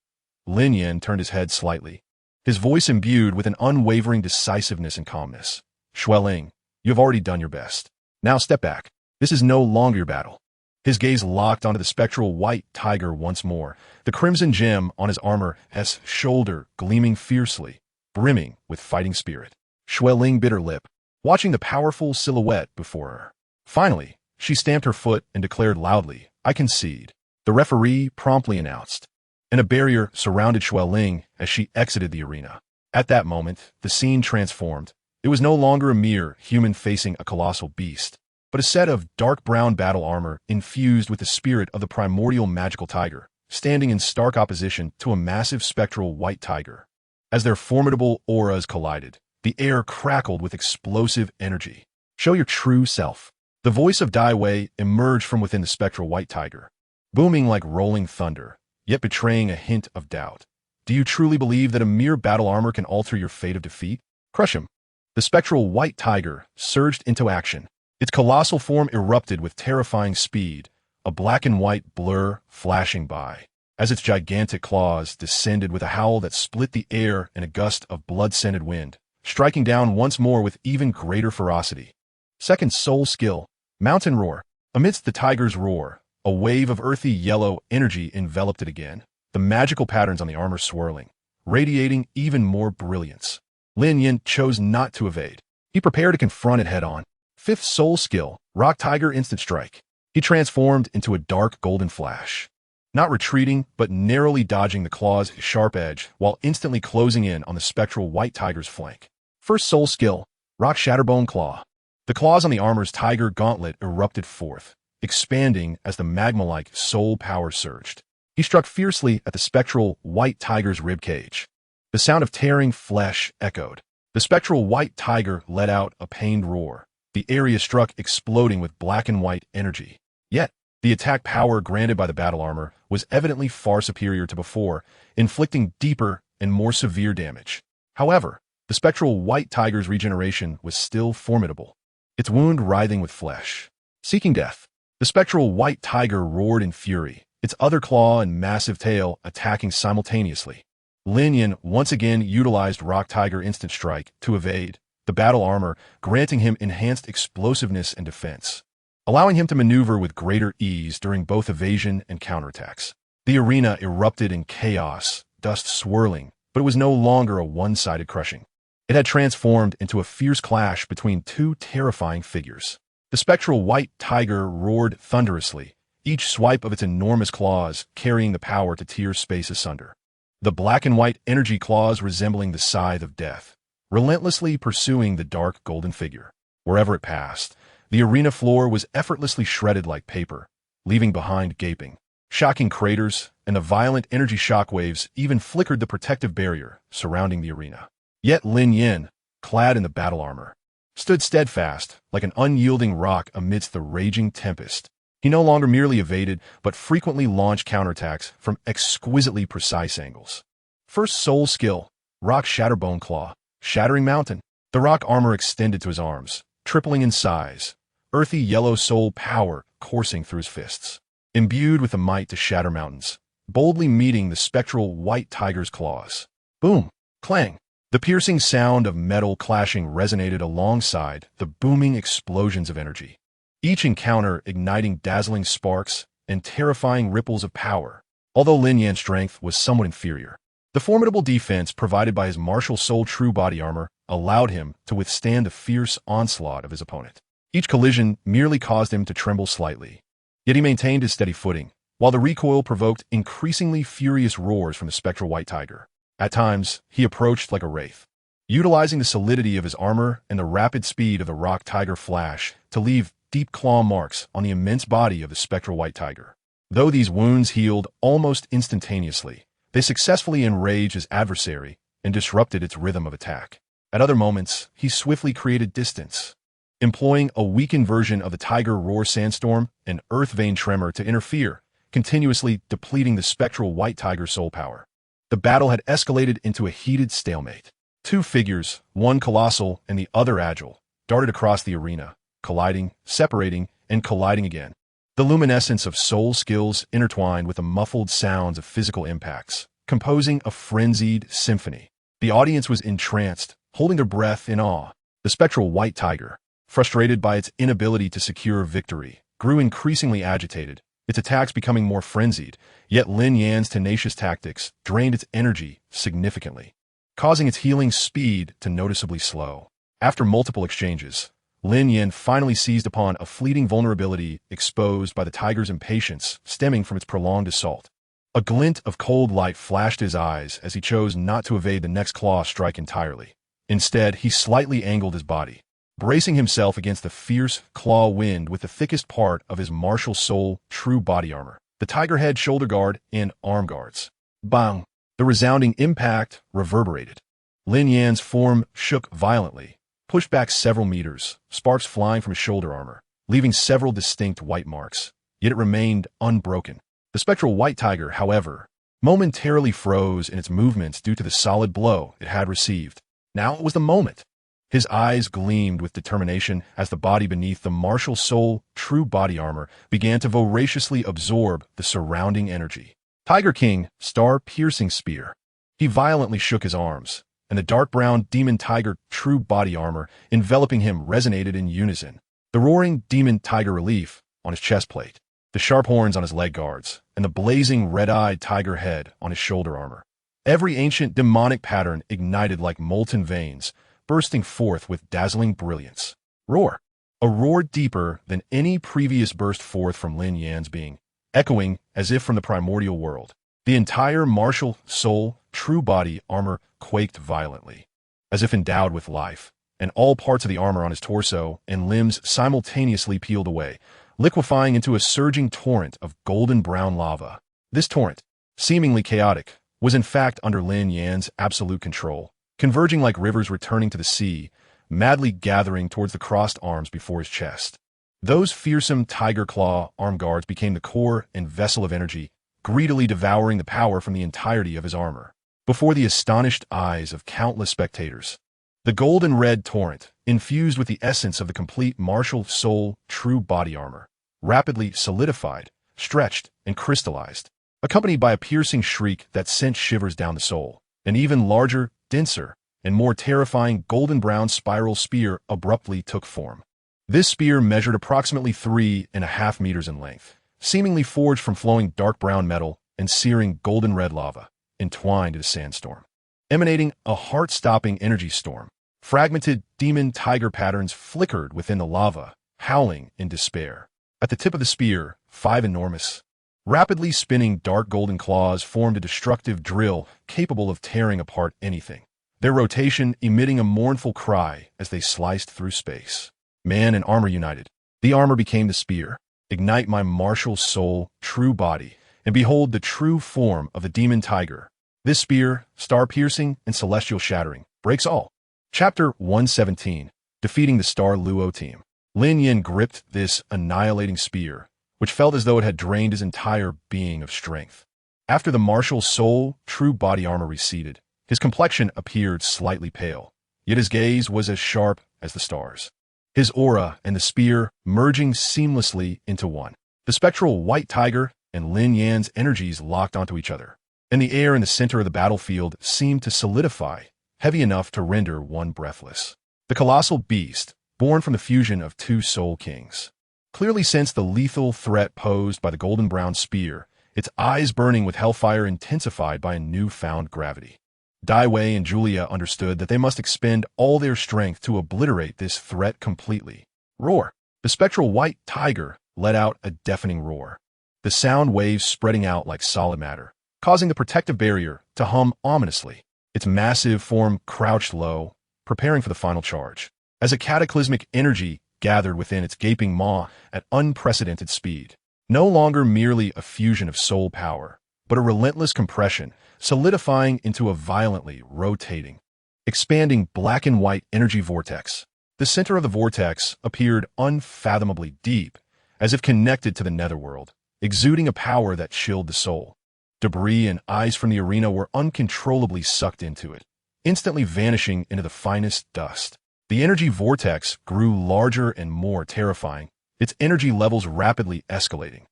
Lin Yan turned his head slightly, his voice imbued with an unwavering decisiveness and calmness. Xue Ling, you have already done your best. Now step back. This is no longer your battle. His gaze locked onto the spectral white tiger once more, the crimson gem on his armor's shoulder gleaming fiercely, brimming with fighting spirit. Xue Ling bit her lip, watching the powerful silhouette before her. Finally, she stamped her foot and declared loudly, I concede. The referee promptly announced, and a barrier surrounded Xue Ling as she exited the arena. At that moment, the scene transformed. It was no longer a mere human facing a colossal beast, but a set of dark brown battle armor infused with the spirit of the primordial magical tiger, standing in stark opposition to a massive spectral white tiger. As their formidable auras collided, the air crackled with explosive energy. Show your true self. The voice of Dai Wei emerged from within the spectral white tiger, booming like rolling thunder, yet betraying a hint of doubt. Do you truly believe that a mere battle armor can alter your fate of defeat? Crush him. The spectral white tiger surged into action. Its colossal form erupted with terrifying speed, a black and white blur flashing by, as its gigantic claws descended with a howl that split the air in a gust of blood-scented wind, striking down once more with even greater ferocity. Second soul skill, Mountain Roar. Amidst the tiger's roar, a wave of earthy yellow energy enveloped it again, the magical patterns on the armor swirling, radiating even more brilliance. Lin Yan chose not to evade. He prepared to confront it head-on. Fifth soul skill, Rock Tiger Instant Strike. He transformed into a dark golden flash. not retreating, but narrowly dodging the claw's sharp edge while instantly closing in on the spectral white tiger's flank. First soul skill, Rock Shatterbone Claw. The claws on the armor's tiger gauntlet erupted forth, expanding as the magma-like soul power surged. He struck fiercely at the spectral white tiger's ribcage. The sound of tearing flesh echoed. The spectral white tiger let out a pained roar, the area struck exploding with black and white energy. Yet, the attack power granted by the battle armor was evidently far superior to before, inflicting deeper and more severe damage. However, the spectral white tiger's regeneration was still formidable, its wound writhing with flesh. Seeking death, the spectral white tiger roared in fury, its other claw and massive tail attacking simultaneously. Lin Yan once again utilized Rock Tiger Instant Strike to evade the battle armor, granting him enhanced explosiveness and defense, allowing him to maneuver with greater ease during both evasion and counterattacks. The arena erupted in chaos, dust swirling, but it was no longer a one-sided crushing. It had transformed into a fierce clash between two terrifying figures. The spectral white tiger roared thunderously, each swipe of its enormous claws carrying the power to tear space asunder. The black and white energy claws resembling the scythe of death, relentlessly pursuing the dark golden figure. Wherever it passed, the arena floor was effortlessly shredded like paper, leaving behind gaping, shocking craters, and the violent energy shockwaves even flickered the protective barrier surrounding the arena. Yet Lin Yan, clad in the battle armor, stood steadfast like an unyielding rock amidst the raging tempest. He no longer merely evaded, but frequently launched counterattacks from exquisitely precise angles. First soul skill, Rock Shatterbone Claw. Shattering Mountain. The rock armor extended to his arms, tripling in size, earthy yellow soul power coursing through his fists. Imbued with the might to shatter mountains, boldly meeting the spectral white tiger's claws. Boom! Clang! The piercing sound of metal clashing resonated alongside the booming explosions of energy. Each encounter igniting dazzling sparks and terrifying ripples of power, although Lin Yan's strength was somewhat inferior. The formidable defense provided by his martial soul true body armor allowed him to withstand the fierce onslaught of his opponent. Each collision merely caused him to tremble slightly, yet he maintained his steady footing, while the recoil provoked increasingly furious roars from the spectral white tiger. At times, he approached like a wraith, utilizing the solidity of his armor and the rapid speed of the rock tiger flash to leave deep claw marks on the immense body of the spectral white tiger. Though these wounds healed almost instantaneously, they successfully enraged his adversary and disrupted its rhythm of attack. At other moments, he swiftly created distance, employing a weakened version of the tiger roar sandstorm and earth vein tremor to interfere, continuously depleting the spectral white tiger's soul power. The battle had escalated into a heated stalemate. Two figures, one colossal and the other agile, darted across the arena, colliding, separating, and colliding again. The luminescence of soul skills intertwined with the muffled sounds of physical impacts, composing a frenzied symphony. The audience was entranced, holding their breath in awe. The spectral white tiger, frustrated by its inability to secure victory, grew increasingly agitated, its attacks becoming more frenzied, yet Lin Yan's tenacious tactics drained its energy significantly, causing its healing speed to noticeably slow. After multiple exchanges, Lin Yan finally seized upon a fleeting vulnerability exposed by the tiger's impatience stemming from its prolonged assault. A glint of cold light flashed his eyes as he chose not to evade the next claw strike entirely. Instead, he slightly angled his body, bracing himself against the fierce claw wind with the thickest part of his martial soul true body armor, the tiger head shoulder guard and arm guards. Bang! The resounding impact reverberated. Lin Yan's form shook violently, pushed back several meters, sparks flying from his shoulder armor, leaving several distinct white marks, yet it remained unbroken. The spectral white tiger, however, momentarily froze in its movements due to the solid blow it had received. Now it was the moment. His eyes gleamed with determination as the body beneath the martial soul true body armor began to voraciously absorb the surrounding energy. Tiger King, star-piercing spear. He violently shook his arms, and the dark brown demon tiger true body armor enveloping him resonated in unison. The roaring demon tiger relief on his chest plate, the sharp horns on his leg guards, and the blazing red-eyed tiger head on his shoulder armor. Every ancient demonic pattern ignited like molten veins, bursting forth with dazzling brilliance. Roar! A roar deeper than any previous burst forth from Lin Yan's being, echoing as if from the primordial world. The entire martial soul, true body armor quaked violently, as if endowed with life, and all parts of the armor on his torso and limbs simultaneously peeled away, liquefying into a surging torrent of golden brown lava. This torrent, seemingly chaotic, was in fact under Lin Yan's absolute control, converging like rivers returning to the sea, madly gathering towards the crossed arms before his chest. Those fearsome tiger claw arm guards became the core and vessel of energy, greedily devouring the power from the entirety of his armor. Before the astonished eyes of countless spectators, the golden red torrent, infused with the essence of the complete martial soul true body armor, rapidly solidified, stretched, and crystallized, accompanied by a piercing shriek that sent shivers down the soul. An even larger, denser, and more terrifying golden brown spiral spear abruptly took form. This spear measured approximately 3.5 meters in length, seemingly forged from flowing dark brown metal and searing golden red lava, entwined in a sandstorm. Emanating a heart-stopping energy storm, fragmented demon tiger patterns flickered within the lava, howling in despair. At the tip of the spear, 5 enormous, rapidly spinning dark golden claws formed a destructive drill capable of tearing apart anything, their rotation emitting a mournful cry as they sliced through space. Man and armor united. The armor became the spear. Ignite my martial soul, true body, and behold the true form of the demon tiger. This spear, star-piercing and celestial shattering, breaks all. Chapter 117, Defeating the Star Luo Team. Lin Yan gripped this annihilating spear, which felt as though it had drained his entire being of strength. After the martial soul, true body armor receded, his complexion appeared slightly pale, yet his gaze was as sharp as the stars. His aura and the spear merging seamlessly into one. The spectral white tiger and Lin Yan's energies locked onto each other, and the air in the center of the battlefield seemed to solidify, heavy enough to render one breathless. The colossal beast, born from the fusion of 2 soul kings, clearly sensed the lethal threat posed by the golden brown spear, its eyes burning with hellfire intensified by a newfound gravity. Dai Wei and Julia understood that they must expend all their strength to obliterate this threat completely. Roar! The spectral white tiger let out a deafening roar, the sound waves spreading out like solid matter, causing the protective barrier to hum ominously. Its massive form crouched low, preparing for the final charge, as a cataclysmic energy gathered within its gaping maw at unprecedented speed. No longer merely a fusion of soul power, but a relentless compression, solidifying into a violently rotating, expanding black and white energy vortex. The center of the vortex appeared unfathomably deep, as if connected to the netherworld, exuding a power that chilled the soul. Debris and ice from the arena were uncontrollably sucked into it, instantly vanishing into the finest dust. The energy vortex grew larger and more terrifying, its energy levels rapidly escalating.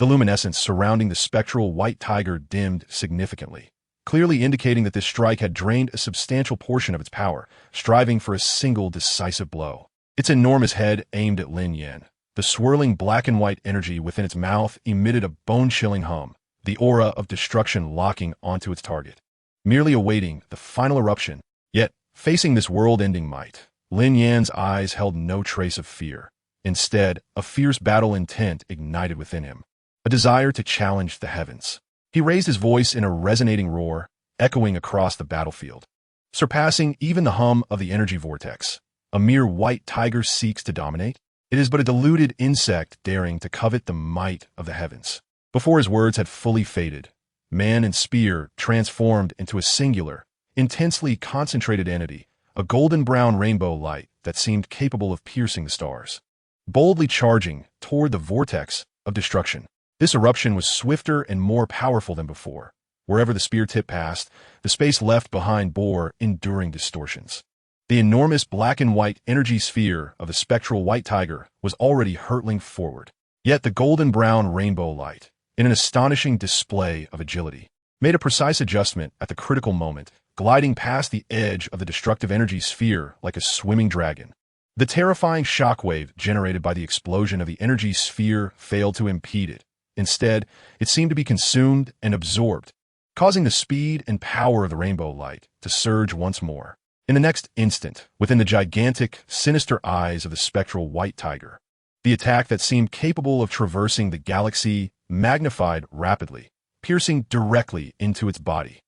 The luminescence surrounding the spectral white tiger dimmed significantly, clearly indicating that this strike had drained a substantial portion of its power, striving for a single decisive blow. Its enormous head aimed at Lin Yan. The swirling black and white energy within its mouth emitted a bone-chilling hum, the aura of destruction locking onto its target, merely awaiting the final eruption. Yet, facing this world-ending might, Lin Yan's eyes held no trace of fear. Instead, a fierce battle intent ignited within him, a desire to challenge the heavens. He raised his voice in a resonating roar, echoing across the battlefield, surpassing even the hum of the energy vortex. A mere white tiger seeks to dominate? It is but a deluded insect daring to covet the might of the heavens. Before his words had fully faded, man and spear transformed into a singular, intensely concentrated entity, a golden brown rainbow light that seemed capable of piercing the stars, boldly charging toward the vortex of destruction. This eruption was swifter and more powerful than before. Wherever the spear tip passed, the space left behind bore enduring distortions. The enormous black and white energy sphere of the spectral white tiger was already hurtling forward. Yet the golden brown rainbow light, in an astonishing display of agility, made a precise adjustment at the critical moment, gliding past the edge of the destructive energy sphere like a swimming dragon. The terrifying shockwave generated by the explosion of the energy sphere failed to impede it. Instead, it seemed to be consumed and absorbed, causing the speed and power of the rainbow light to surge once more. In the next instant, within the gigantic, sinister eyes of the spectral white tiger, the attack that seemed capable of traversing the galaxy magnified rapidly, piercing directly into its body.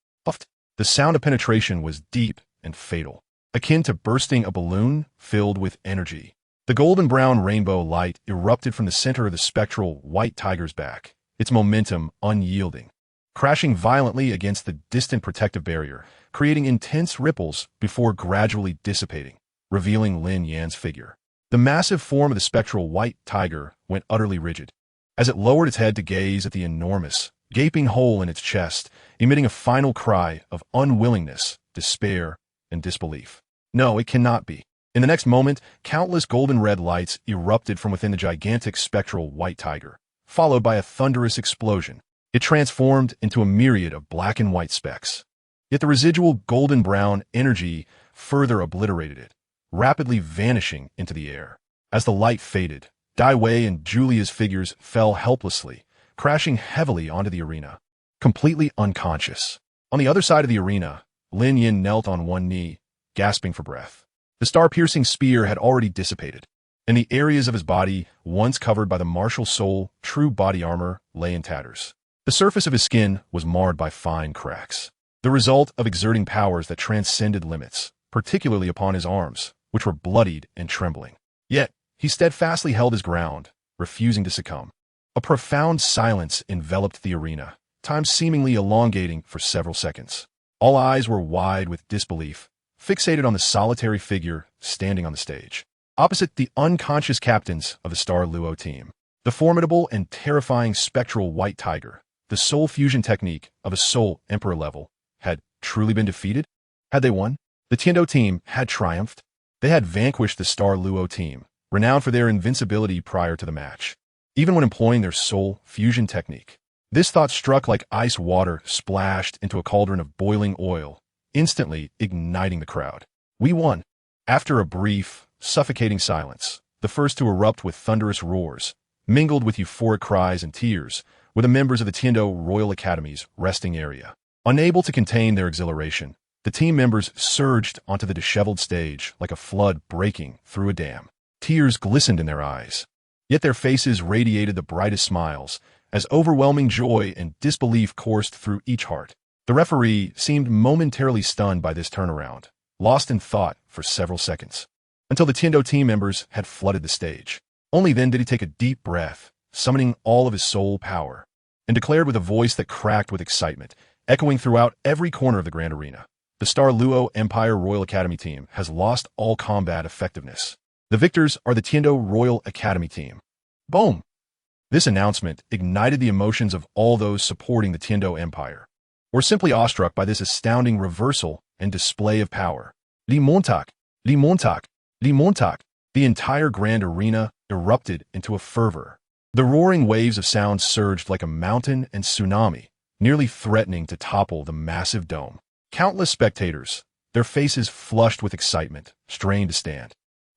The sound of penetration was deep and fatal, akin to bursting a balloon filled with energy. The golden-brown rainbow light erupted from the center of the spectral white tiger's back, its momentum unyielding, crashing violently against the distant protective barrier, creating intense ripples before gradually dissipating, revealing Lin Yan's figure. The massive form of the spectral white tiger went utterly rigid, as it lowered its head to gaze at the enormous, gaping hole in its chest, emitting a final cry of unwillingness, despair, and disbelief. No, it cannot be. In the next moment, countless golden red lights erupted from within the gigantic spectral white tiger, followed by a thunderous explosion. It transformed into a myriad of black and white specks. Yet the residual golden-brown energy further obliterated it, rapidly vanishing into the air. As the light faded, Dai Wei and Julia's figures fell helplessly, crashing heavily onto the arena, completely unconscious. On the other side of the arena, Lin Yan knelt on one knee, gasping for breath. The star-piercing spear had already dissipated, and the areas of his body, once covered by the martial soul, true body armor, lay in tatters. The surface of his skin was marred by fine cracks, the result of exerting powers that transcended limits, particularly upon his arms, which were bloodied and trembling. Yet, he steadfastly held his ground, refusing to succumb. A profound silence enveloped the arena, time seemingly elongating for several seconds. All eyes were wide with disbelief, fixated on the solitary figure standing on the stage, opposite the unconscious captains of the Douluo team. The formidable and terrifying spectral white tiger, the soul fusion technique of a soul emperor level, had truly been defeated? Had they won? The Tiando team had triumphed. They had vanquished the Douluo team, renowned for their invincibility prior to the match, even when employing their soul fusion technique. This thought struck like ice water splashed into a cauldron of boiling oil, instantly igniting the crowd. We won. After a brief, suffocating silence, the first to erupt with thunderous roars, mingled with euphoric cries and tears, were the members of the Tiando Royal Academy's resting area. Unable to contain their exhilaration, the team members surged onto the disheveled stage like a flood breaking through a dam. Tears glistened in their eyes, yet their faces radiated the brightest smiles, as overwhelming joy and disbelief coursed through each heart. The referee seemed momentarily stunned by this turnaround, lost in thought for several seconds, until the Tiando team members had flooded the stage. Only then did he take a deep breath, summoning all of his soul power, and declared with a voice that cracked with excitement, echoing throughout every corner of the grand arena. The Douluo Empire Royal Academy team has lost all combat effectiveness. The victors are the Tiando Royal Academy team. Boom! This announcement ignited the emotions of all those supporting the Tiando Empire, or simply awestruck by this astounding reversal and display of power. Li Montauk! Li Montauk! Li Montauk! The entire grand arena erupted into a fervor. The roaring waves of sound surged like a mountain and tsunami, nearly threatening to topple the massive dome. Countless spectators, their faces flushed with excitement, strained to stand,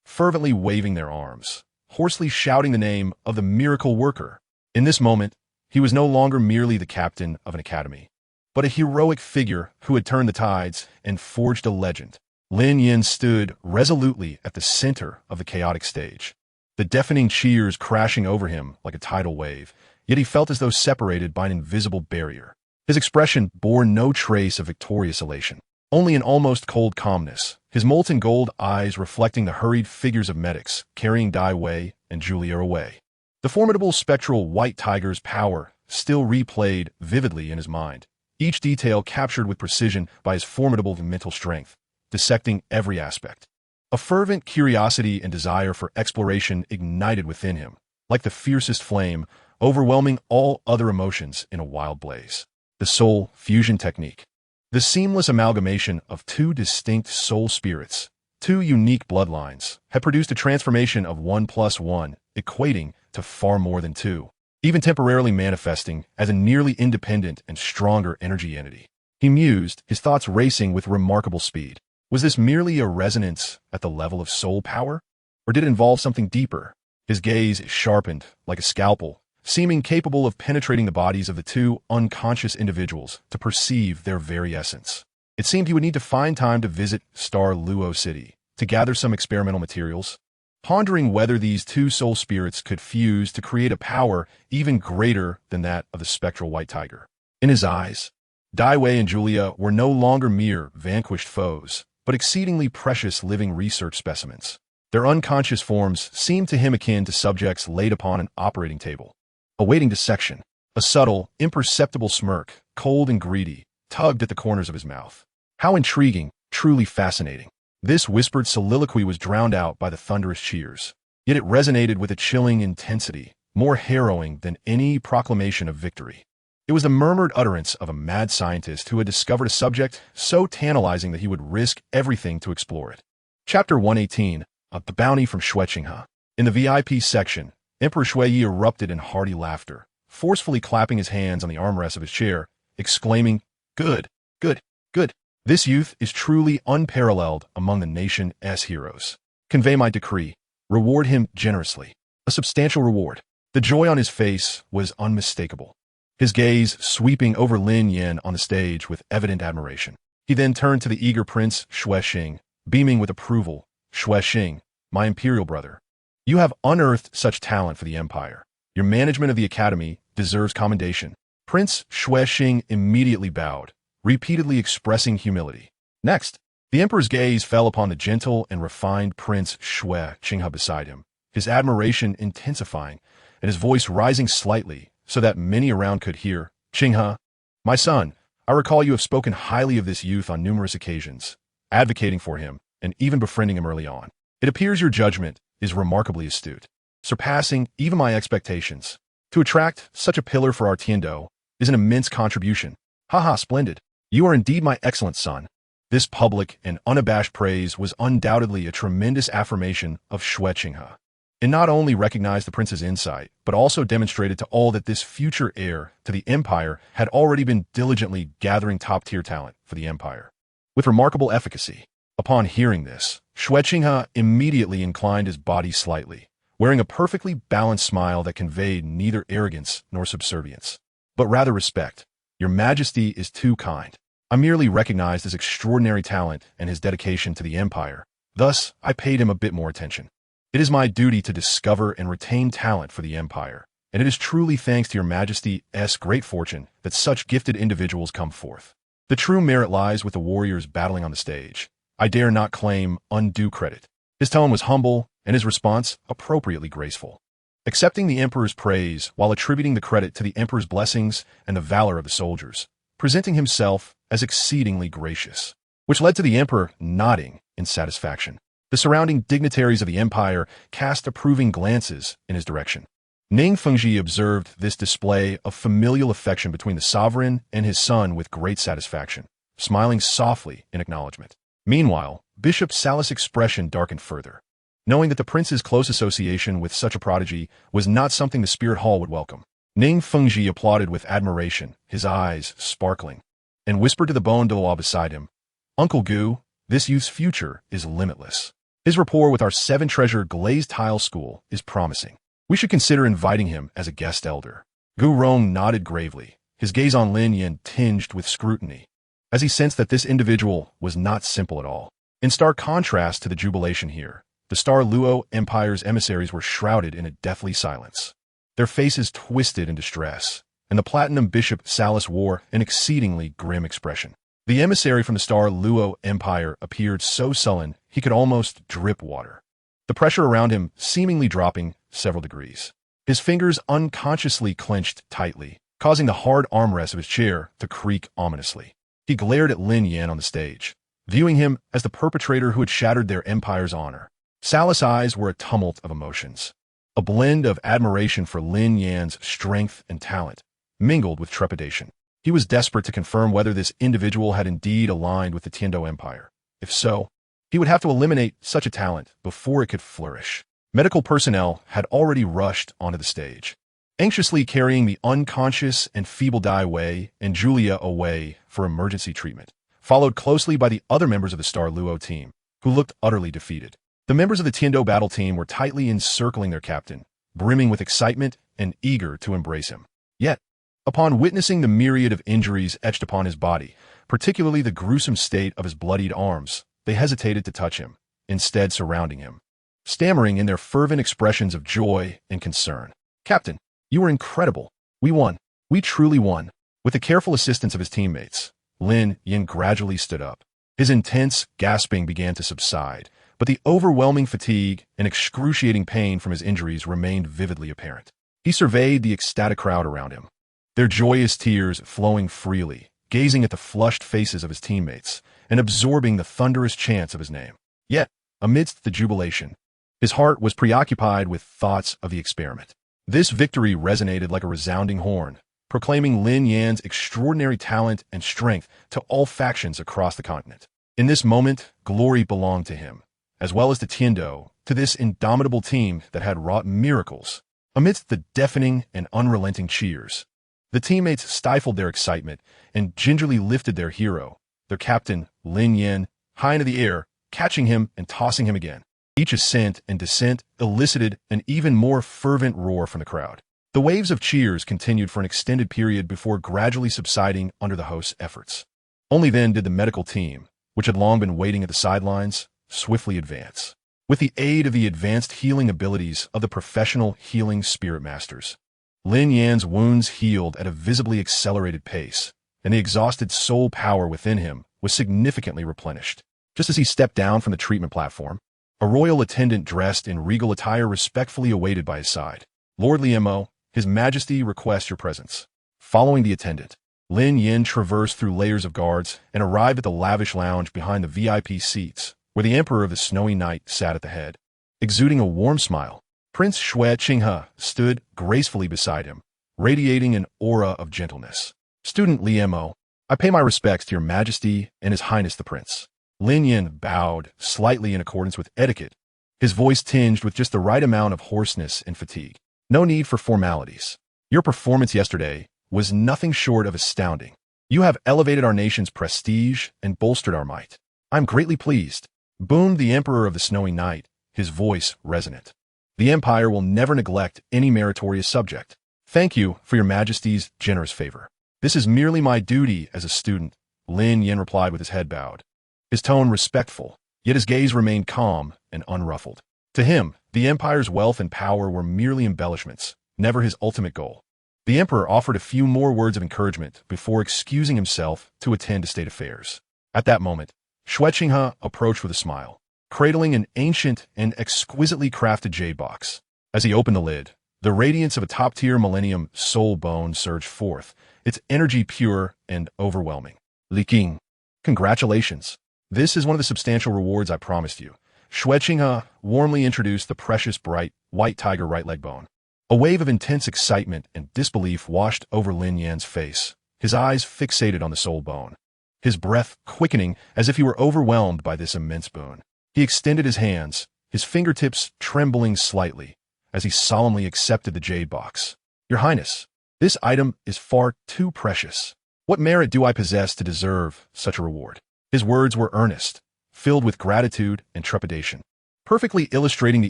fervently waving their arms, hoarsely shouting the name of the miracle worker. In this moment, he was no longer merely the captain of an academy, but a heroic figure who had turned the tides and forged a legend. Lin Yan stood resolutely at the center of the chaotic stage, the deafening cheers crashing over him like a tidal wave, yet he felt as though separated by an invisible barrier. His expression bore no trace of victorious elation, only an almost cold calmness, his molten gold eyes reflecting the hurried figures of medics carrying Dai Wei and Julia away. The formidable spectral white tiger's power still replayed vividly in his mind, each detail captured with precision by his formidable mental strength, dissecting every aspect. A fervent curiosity and desire for exploration ignited within him, like the fiercest flame, overwhelming all other emotions in a wild blaze. The soul fusion technique. The seamless amalgamation of two distinct soul spirits, two unique bloodlines, had produced a transformation of 1+1, equating to far more than two, even temporarily manifesting as a nearly independent and stronger energy entity. He mused, his thoughts racing with remarkable speed. Was this merely a resonance at the level of soul power? Or did it involve something deeper? His gaze sharpened like a scalpel, seeming capable of penetrating the bodies of the two unconscious individuals to perceive their very essence. It seemed he would need to find time to visit Douluo City, to gather some experimental materials, pondering whether these two soul spirits could fuse to create a power even greater than that of the spectral white tiger. In his eyes, Dai Wei and Julia were no longer mere vanquished foes, but exceedingly precious living research specimens. Their unconscious forms seemed to him akin to subjects laid upon an operating table, awaiting dissection. A subtle, imperceptible smirk, cold and greedy, tugged at the corners of his mouth. How intriguing, truly fascinating. This whispered soliloquy was drowned out by the thunderous cheers. Yet it resonated with a chilling intensity, more harrowing than any proclamation of victory. It was the murmured utterance of a mad scientist who had discovered a subject so tantalizing that he would risk everything to explore it. Chapter 118, The Bounty from Shueqinghe. In the VIP section, Emperor Shuiyi erupted in hearty laughter, forcefully clapping his hands on the armrests of his chair, exclaiming, "Good, good, good. This youth is truly unparalleled among the nation's heroes. Convey my decree. Reward him generously." A substantial reward. The joy on his face was unmistakable, his gaze sweeping over Lin Yan on the stage with evident admiration. He then turned to the eager Prince Shuexing, beaming with approval. "Shuexing, my imperial brother, you have unearthed such talent for the Empire. Your management of the Academy deserves commendation." Prince Shuexing immediately bowed, repeatedly expressing humility. Next, the Emperor's gaze fell upon the gentle and refined Prince Shuexinghe beside him, his admiration intensifying, and his voice rising slightly so that many around could hear. "Qinghe, my son, I recall you have spoken highly of this youth on numerous occasions, advocating for him and even befriending him early on. It appears your judgment is remarkably astute, surpassing even my expectations. To attract such a pillar for our Tiando is an immense contribution. Haha, splendid. You are indeed my excellent son." This public and unabashed praise was undoubtedly a tremendous affirmation of Shuexinghe. It not only recognized the prince's insight, but also demonstrated to all that this future heir to the empire had already been diligently gathering top-tier talent for the empire. With remarkable efficacy. Upon hearing this, Shuexinghe immediately inclined his body slightly, wearing a perfectly balanced smile that conveyed neither arrogance nor subservience, but rather respect. "Your Majesty is too kind. I merely recognized his extraordinary talent and his dedication to the Empire. Thus, I paid him a bit more attention. It is my duty to discover and retain talent for the Empire, and it is truly thanks to your Majesty's great fortune that such gifted individuals come forth. The true merit lies with the warriors battling on the stage. I dare not claim undue credit." His tone was humble, and his response appropriately graceful, accepting the Emperor's praise while attributing the credit to the Emperor's blessings and the valor of the soldiers, presenting himself as exceedingly gracious, which led to the Emperor nodding in satisfaction. The surrounding dignitaries of the Empire cast approving glances in his direction. Ning Fengji observed this display of familial affection between the sovereign and his son with great satisfaction, smiling softly in acknowledgement. Meanwhile, Bishop Salah's expression darkened further, knowing that the prince's close association with such a prodigy was not something the Spirit Hall would welcome. Ning Fengji applauded with admiration, his eyes sparkling, and whispered to the Bon Douluo beside him, "Uncle Gu, this youth's future is limitless. His rapport with our seven-treasure glazed tile school is promising. We should consider inviting him as a guest elder." Gu Rong nodded gravely, his gaze on Lin Yan tinged with scrutiny, as he sensed that this individual was not simple at all. In stark contrast to the jubilation here, the Luo Empire's emissaries were shrouded in a deathly silence, their faces twisted in distress, and the Platinum Bishop Salas wore an exceedingly grim expression. The emissary from the Luo Empire appeared so sullen he could almost drip water, the pressure around him seemingly dropping several degrees. His fingers unconsciously clenched tightly, causing the hard armrest of his chair to creak ominously. He glared at Lin Yan on the stage, viewing him as the perpetrator who had shattered their empire's honor. Salas' eyes were a tumult of emotions, a blend of admiration for Lin Yan's strength and talent, mingled with trepidation. He was desperate to confirm whether this individual had indeed aligned with the Tiando Empire. If so, he would have to eliminate such a talent before it could flourish. Medical personnel had already rushed onto the stage, anxiously carrying the unconscious and feeble Dai Wei and Julia away for emergency treatment, followed closely by the other members of the Luo team, who looked utterly defeated. The members of the Tiando battle team were tightly encircling their captain, brimming with excitement and eager to embrace him. Yet, upon witnessing the myriad of injuries etched upon his body, particularly the gruesome state of his bloodied arms, they hesitated to touch him, instead surrounding him, stammering in their fervent expressions of joy and concern. "Captain, you were incredible. We won. We truly won." With the careful assistance of his teammates, Lin Yan gradually stood up. His intense gasping began to subside, but the overwhelming fatigue and excruciating pain from his injuries remained vividly apparent. He surveyed the ecstatic crowd around him, their joyous tears flowing freely, gazing at the flushed faces of his teammates and absorbing the thunderous chants of his name. Yet, amidst the jubilation, his heart was preoccupied with thoughts of the experiment. This victory resonated like a resounding horn, proclaiming Lin Yan's extraordinary talent and strength to all factions across the continent. In this moment, glory belonged to him, as well as to Tiando, to this indomitable team that had wrought miracles. Amidst the deafening and unrelenting cheers, the teammates stifled their excitement and gingerly lifted their hero, their captain, Lin Yan, high into the air, catching him and tossing him again. Each ascent and descent elicited an even more fervent roar from the crowd. The waves of cheers continued for an extended period before gradually subsiding under the host's efforts. Only then did the medical team, which had long been waiting at the sidelines, swiftly advance. With the aid of the advanced healing abilities of the professional healing spirit masters, Lin Yan's wounds healed at a visibly accelerated pace, and the exhausted soul power within him was significantly replenished. Just as he stepped down from the treatment platform, a royal attendant dressed in regal attire respectfully awaited by his side. "Lord Liemo, His Majesty requests your presence." Following the attendant, Lin Yan traversed through layers of guards and arrived at the lavish lounge behind the VIP seats, where the Emperor of the Snowy Night sat at the head. Exuding a warm smile, Prince Xue Qinghe stood gracefully beside him, radiating an aura of gentleness. "Student Liemo, I pay my respects to your Majesty and His Highness the Prince." Lin Yan bowed slightly in accordance with etiquette, his voice tinged with just the right amount of hoarseness and fatigue. "No need for formalities. Your performance yesterday was nothing short of astounding. You have elevated our nation's prestige and bolstered our might. I'm greatly pleased," boomed the Emperor of the Snowy Night, his voice resonant. "The Empire will never neglect any meritorious subject. Thank you for your Majesty's generous favor." "This is merely my duty as a student," Lin Yan replied with his head bowed, his tone respectful, yet his gaze remained calm and unruffled. To him, the Empire's wealth and power were merely embellishments, never his ultimate goal. The Emperor offered a few more words of encouragement before excusing himself to attend to state affairs. At that moment, Xue Qinghe approached with a smile, cradling an ancient and exquisitely crafted jade box. As he opened the lid, the radiance of a top-tier Millennium soul bone surged forth, its energy pure and overwhelming. "Li King, congratulations. This is one of the substantial rewards I promised you." Xue Qinghe warmly introduced the precious bright, white tiger right leg bone. A wave of intense excitement and disbelief washed over Lin Yan's face, his eyes fixated on the soul bone, his breath quickening as if he were overwhelmed by this immense boon. He extended his hands, his fingertips trembling slightly, as he solemnly accepted the jade box. "Your Highness, this item is far too precious. What merit do I possess to deserve such a reward?" His words were earnest, filled with gratitude and trepidation, perfectly illustrating the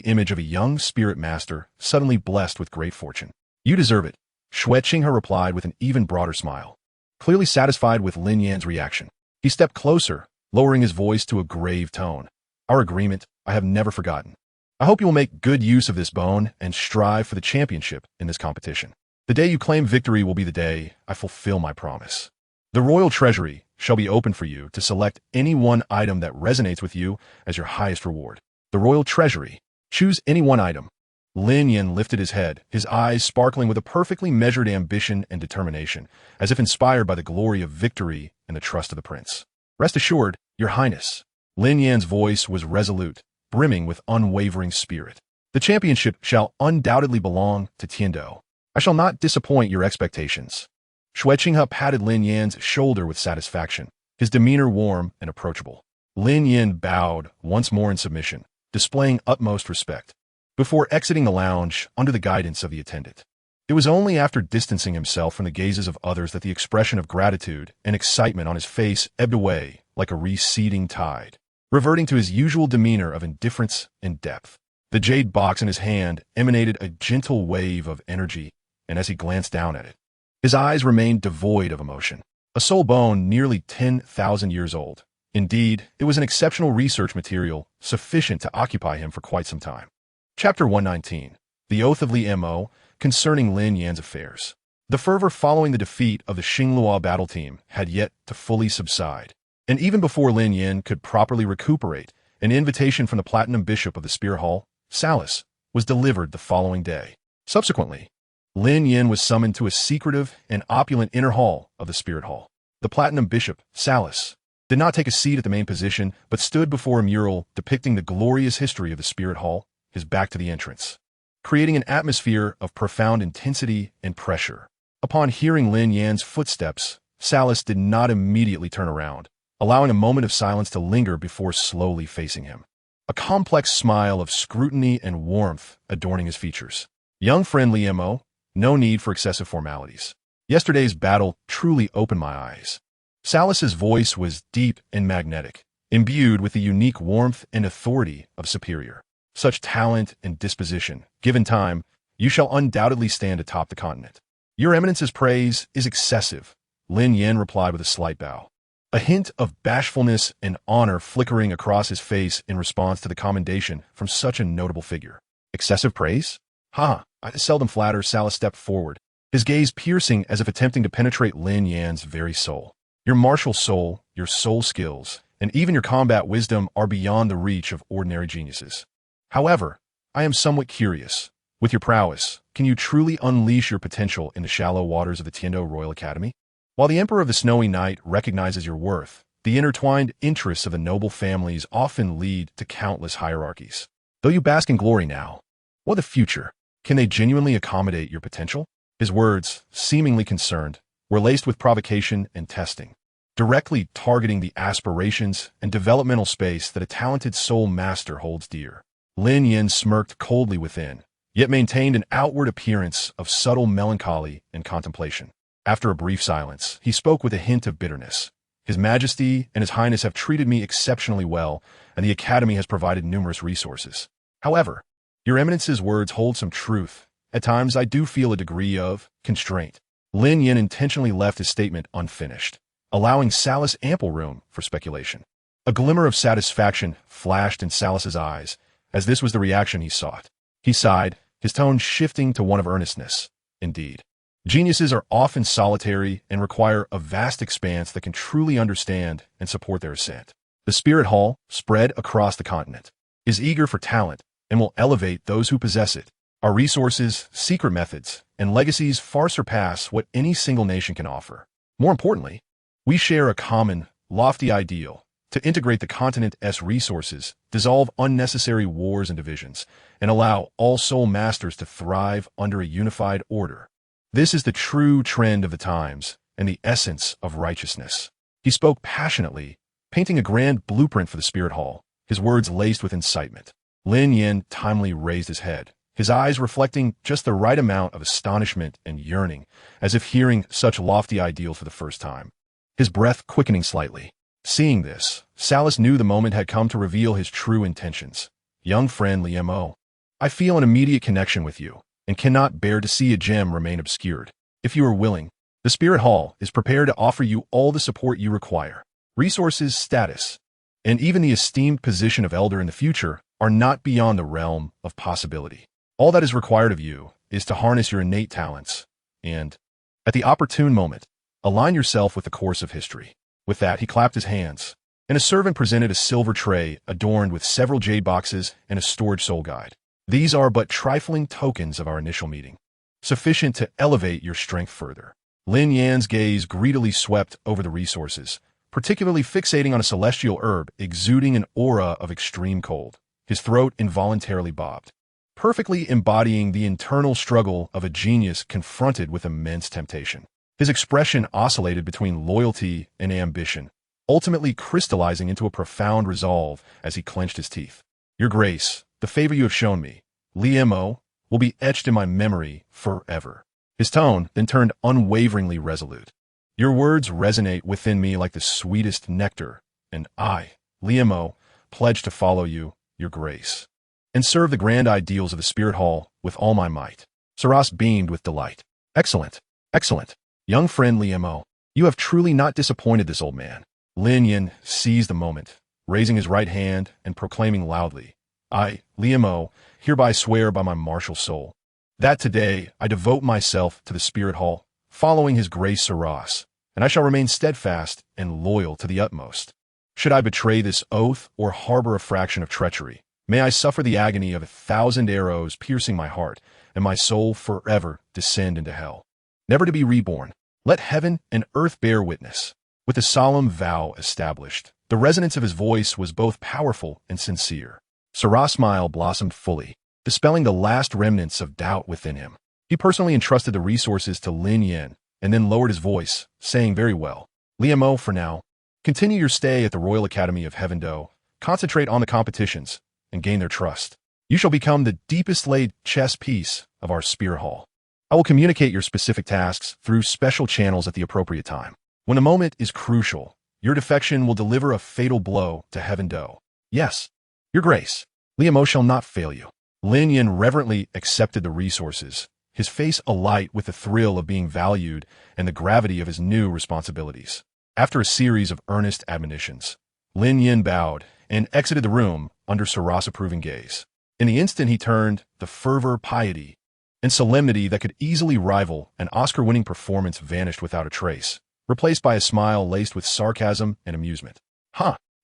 image of a young spirit master suddenly blessed with great fortune. "You deserve it," Xue Qinghe replied with an even broader smile. Clearly satisfied with Lin Yan's reaction, he stepped closer, lowering his voice to a grave tone. "Our agreement I have never forgotten. I hope you will make good use of this bone and strive for the championship in this competition. The day you claim victory will be the day I fulfill my promise. The royal treasury shall be open for you to select any one item that resonates with you as your highest reward. The royal treasury. Choose any one item." Lin Yan lifted his head, his eyes sparkling with a perfectly measured ambition and determination, as if inspired by the glory of victory and the trust of the prince. "Rest assured, Your Highness." Lin Yan's voice was resolute, brimming with unwavering spirit. "The championship shall undoubtedly belong to Tiando. I shall not disappoint your expectations." Xue Qinghe patted Lin Yan's shoulder with satisfaction, his demeanor warm and approachable. Lin Yan bowed once more in submission, displaying utmost respect, before exiting the lounge under the guidance of the attendant. It was only after distancing himself from the gazes of others that the expression of gratitude and excitement on his face ebbed away like a receding tide, reverting to his usual demeanor of indifference and depth. The jade box in his hand emanated a gentle wave of energy, and as he glanced down at it, his eyes remained devoid of emotion. A soul bone nearly 10,000 years old, Indeed, it was an exceptional research material, sufficient to occupy him for quite some time. Chapter 119. The Oath of Li Mo, concerning Lin Yan's affairs. The fervor following the defeat of the Xingluo battle team had yet to fully subside. And even before Lin Yan could properly recuperate, an invitation from the Platinum Bishop of the Spirit Hall, Salus, was delivered the following day. Subsequently, Lin Yan was summoned to a secretive and opulent inner hall of the Spirit Hall. The Platinum Bishop, Salus, did not take a seat at the main position, but stood before a mural depicting the glorious history of the Spirit Hall, his back to the entrance, creating an atmosphere of profound intensity and pressure. Upon hearing Lin Yan's footsteps, Salus did not immediately turn around, allowing a moment of silence to linger before slowly facing him. A complex smile of scrutiny and warmth adorning his features. Young friend Li Mo, no need for excessive formalities. Yesterday's battle truly opened my eyes. Salus's voice was deep and magnetic, imbued with the unique warmth and authority of superior. Such talent and disposition, given time, you shall undoubtedly stand atop the continent. Your Eminence's praise is excessive, Lin Yan replied with a slight bow. A hint of bashfulness and honor flickering across his face in response to the commendation from such a notable figure. Excessive praise? I seldom flatter. Salus stepped forward, his gaze piercing as if attempting to penetrate Lin Yan's very soul. Your martial soul, your soul skills, and even your combat wisdom are beyond the reach of ordinary geniuses. However, I am somewhat curious. With your prowess, can you truly unleash your potential in the shallow waters of the Tiando Royal Academy? While the Emperor of the Snowy Night recognizes your worth, the intertwined interests of the noble families often lead to countless hierarchies. Though you bask in glory now, what the future? Can they genuinely accommodate your potential? His words, seemingly concerned, were laced with provocation and testing, directly targeting the aspirations and developmental space that a talented soul master holds dear. Lin Yan smirked coldly within, yet maintained an outward appearance of subtle melancholy and contemplation. After a brief silence, he spoke with a hint of bitterness. His Majesty and His Highness have treated me exceptionally well, and the Academy has provided numerous resources. However, Your Eminence's words hold some truth. At times, I do feel a degree of constraint. Lin Yan intentionally left his statement unfinished, allowing Salus ample room for speculation. A glimmer of satisfaction flashed in Salus's eyes, as this was the reaction he sought. He sighed, his tone shifting to one of earnestness. Indeed, geniuses are often solitary and require a vast expanse that can truly understand and support their ascent. The Spirit Hall, spread across the continent, is eager for talent and will elevate those who possess it. Our resources, secret methods, and legacies far surpass what any single nation can offer. More importantly, we share a common, lofty ideal to integrate the continent's resources, dissolve unnecessary wars and divisions, and allow all soul masters to thrive under a unified order. This is the true trend of the times and the essence of righteousness. He spoke passionately, painting a grand blueprint for the Spirit Hall, his words laced with incitement. Lin Yan timely raised his head, his eyes reflecting just the right amount of astonishment and yearning, as if hearing such lofty ideals for the first time. His breath quickening slightly. Seeing this, Salus knew the moment had come to reveal his true intentions. Young friend Li Mo, I feel an immediate connection with you, and cannot bear to see a gem remain obscured. If you are willing, the Spirit Hall is prepared to offer you all the support you require. Resources, status, and even the esteemed position of elder in the future are not beyond the realm of possibility. All that is required of you is to harness your innate talents and, at the opportune moment, align yourself with the course of history. With that, he clapped his hands, and a servant presented a silver tray adorned with several jade boxes and a storage soul guide. These are but trifling tokens of our initial meeting, sufficient to elevate your strength further. Lin Yan's gaze greedily swept over the resources, particularly fixating on a celestial herb exuding an aura of extreme cold. His throat involuntarily bobbed, perfectly embodying the internal struggle of a genius confronted with immense temptation. His expression oscillated between loyalty and ambition, ultimately crystallizing into a profound resolve as he clenched his teeth. Your Grace, the favor you have shown me, Li Mo, will be etched in my memory forever. His tone then turned unwaveringly resolute. Your words resonate within me like the sweetest nectar, and I, Li Mo, pledge to follow you, Your Grace, and serve the grand ideals of the Spirit Hall with all my might. Saras beamed with delight. Excellent, excellent. Young friend Li Mo, you have truly not disappointed this old man. Lin Yan seized the moment, raising his right hand and proclaiming loudly, I, Liamo, hereby swear by my martial soul, that today I devote myself to the spirit hall, following his grace Saras, and I shall remain steadfast and loyal to the utmost. Should I betray this oath or harbor a fraction of treachery, may I suffer the agony of 1,000 arrows piercing my heart, and my soul forever descend into hell, never to be reborn. Let heaven and earth bear witness. With the solemn vow established, the resonance of his voice was both powerful and sincere. Saras' smile blossomed fully, dispelling the last remnants of doubt within him. He personally entrusted the resources to Lin Yan, and then lowered his voice, saying very well, Liamo, for now, continue your stay at the Royal Academy of Heaven Do, concentrate on the competitions, and gain their trust. You shall become the deepest laid chess piece of our spear hall. I will communicate your specific tasks through special channels at the appropriate time. When a moment is crucial, your defection will deliver a fatal blow to Heaven Do. Yes, your grace, Liamo shall not fail you. Lin Yan reverently accepted the resources, his face alight with the thrill of being valued and the gravity of his new responsibilities. After a series of earnest admonitions, Lin Yan bowed and exited the room under Saras' approving gaze. In the instant he turned, the fervor, piety, and solemnity that could easily rival an Oscar-winning performance vanished without a trace, replaced by a smile laced with sarcasm and amusement.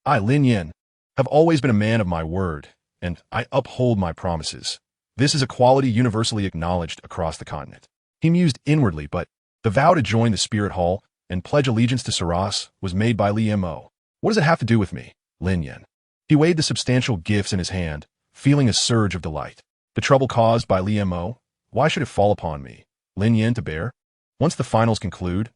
I, Lin Yan, have always been a man of my word, and I uphold my promises. This is a quality universally acknowledged across the continent. He mused inwardly, but the vow to join the Spirit Hall and pledge allegiance to Saras was made by Liamo. What does it have to do with me, Lin Yan? He weighed the substantial gifts in his hand, feeling a surge of delight. The trouble caused by Liamo, why should it fall upon me, Lin Yan, to bear? Once the finals conclude,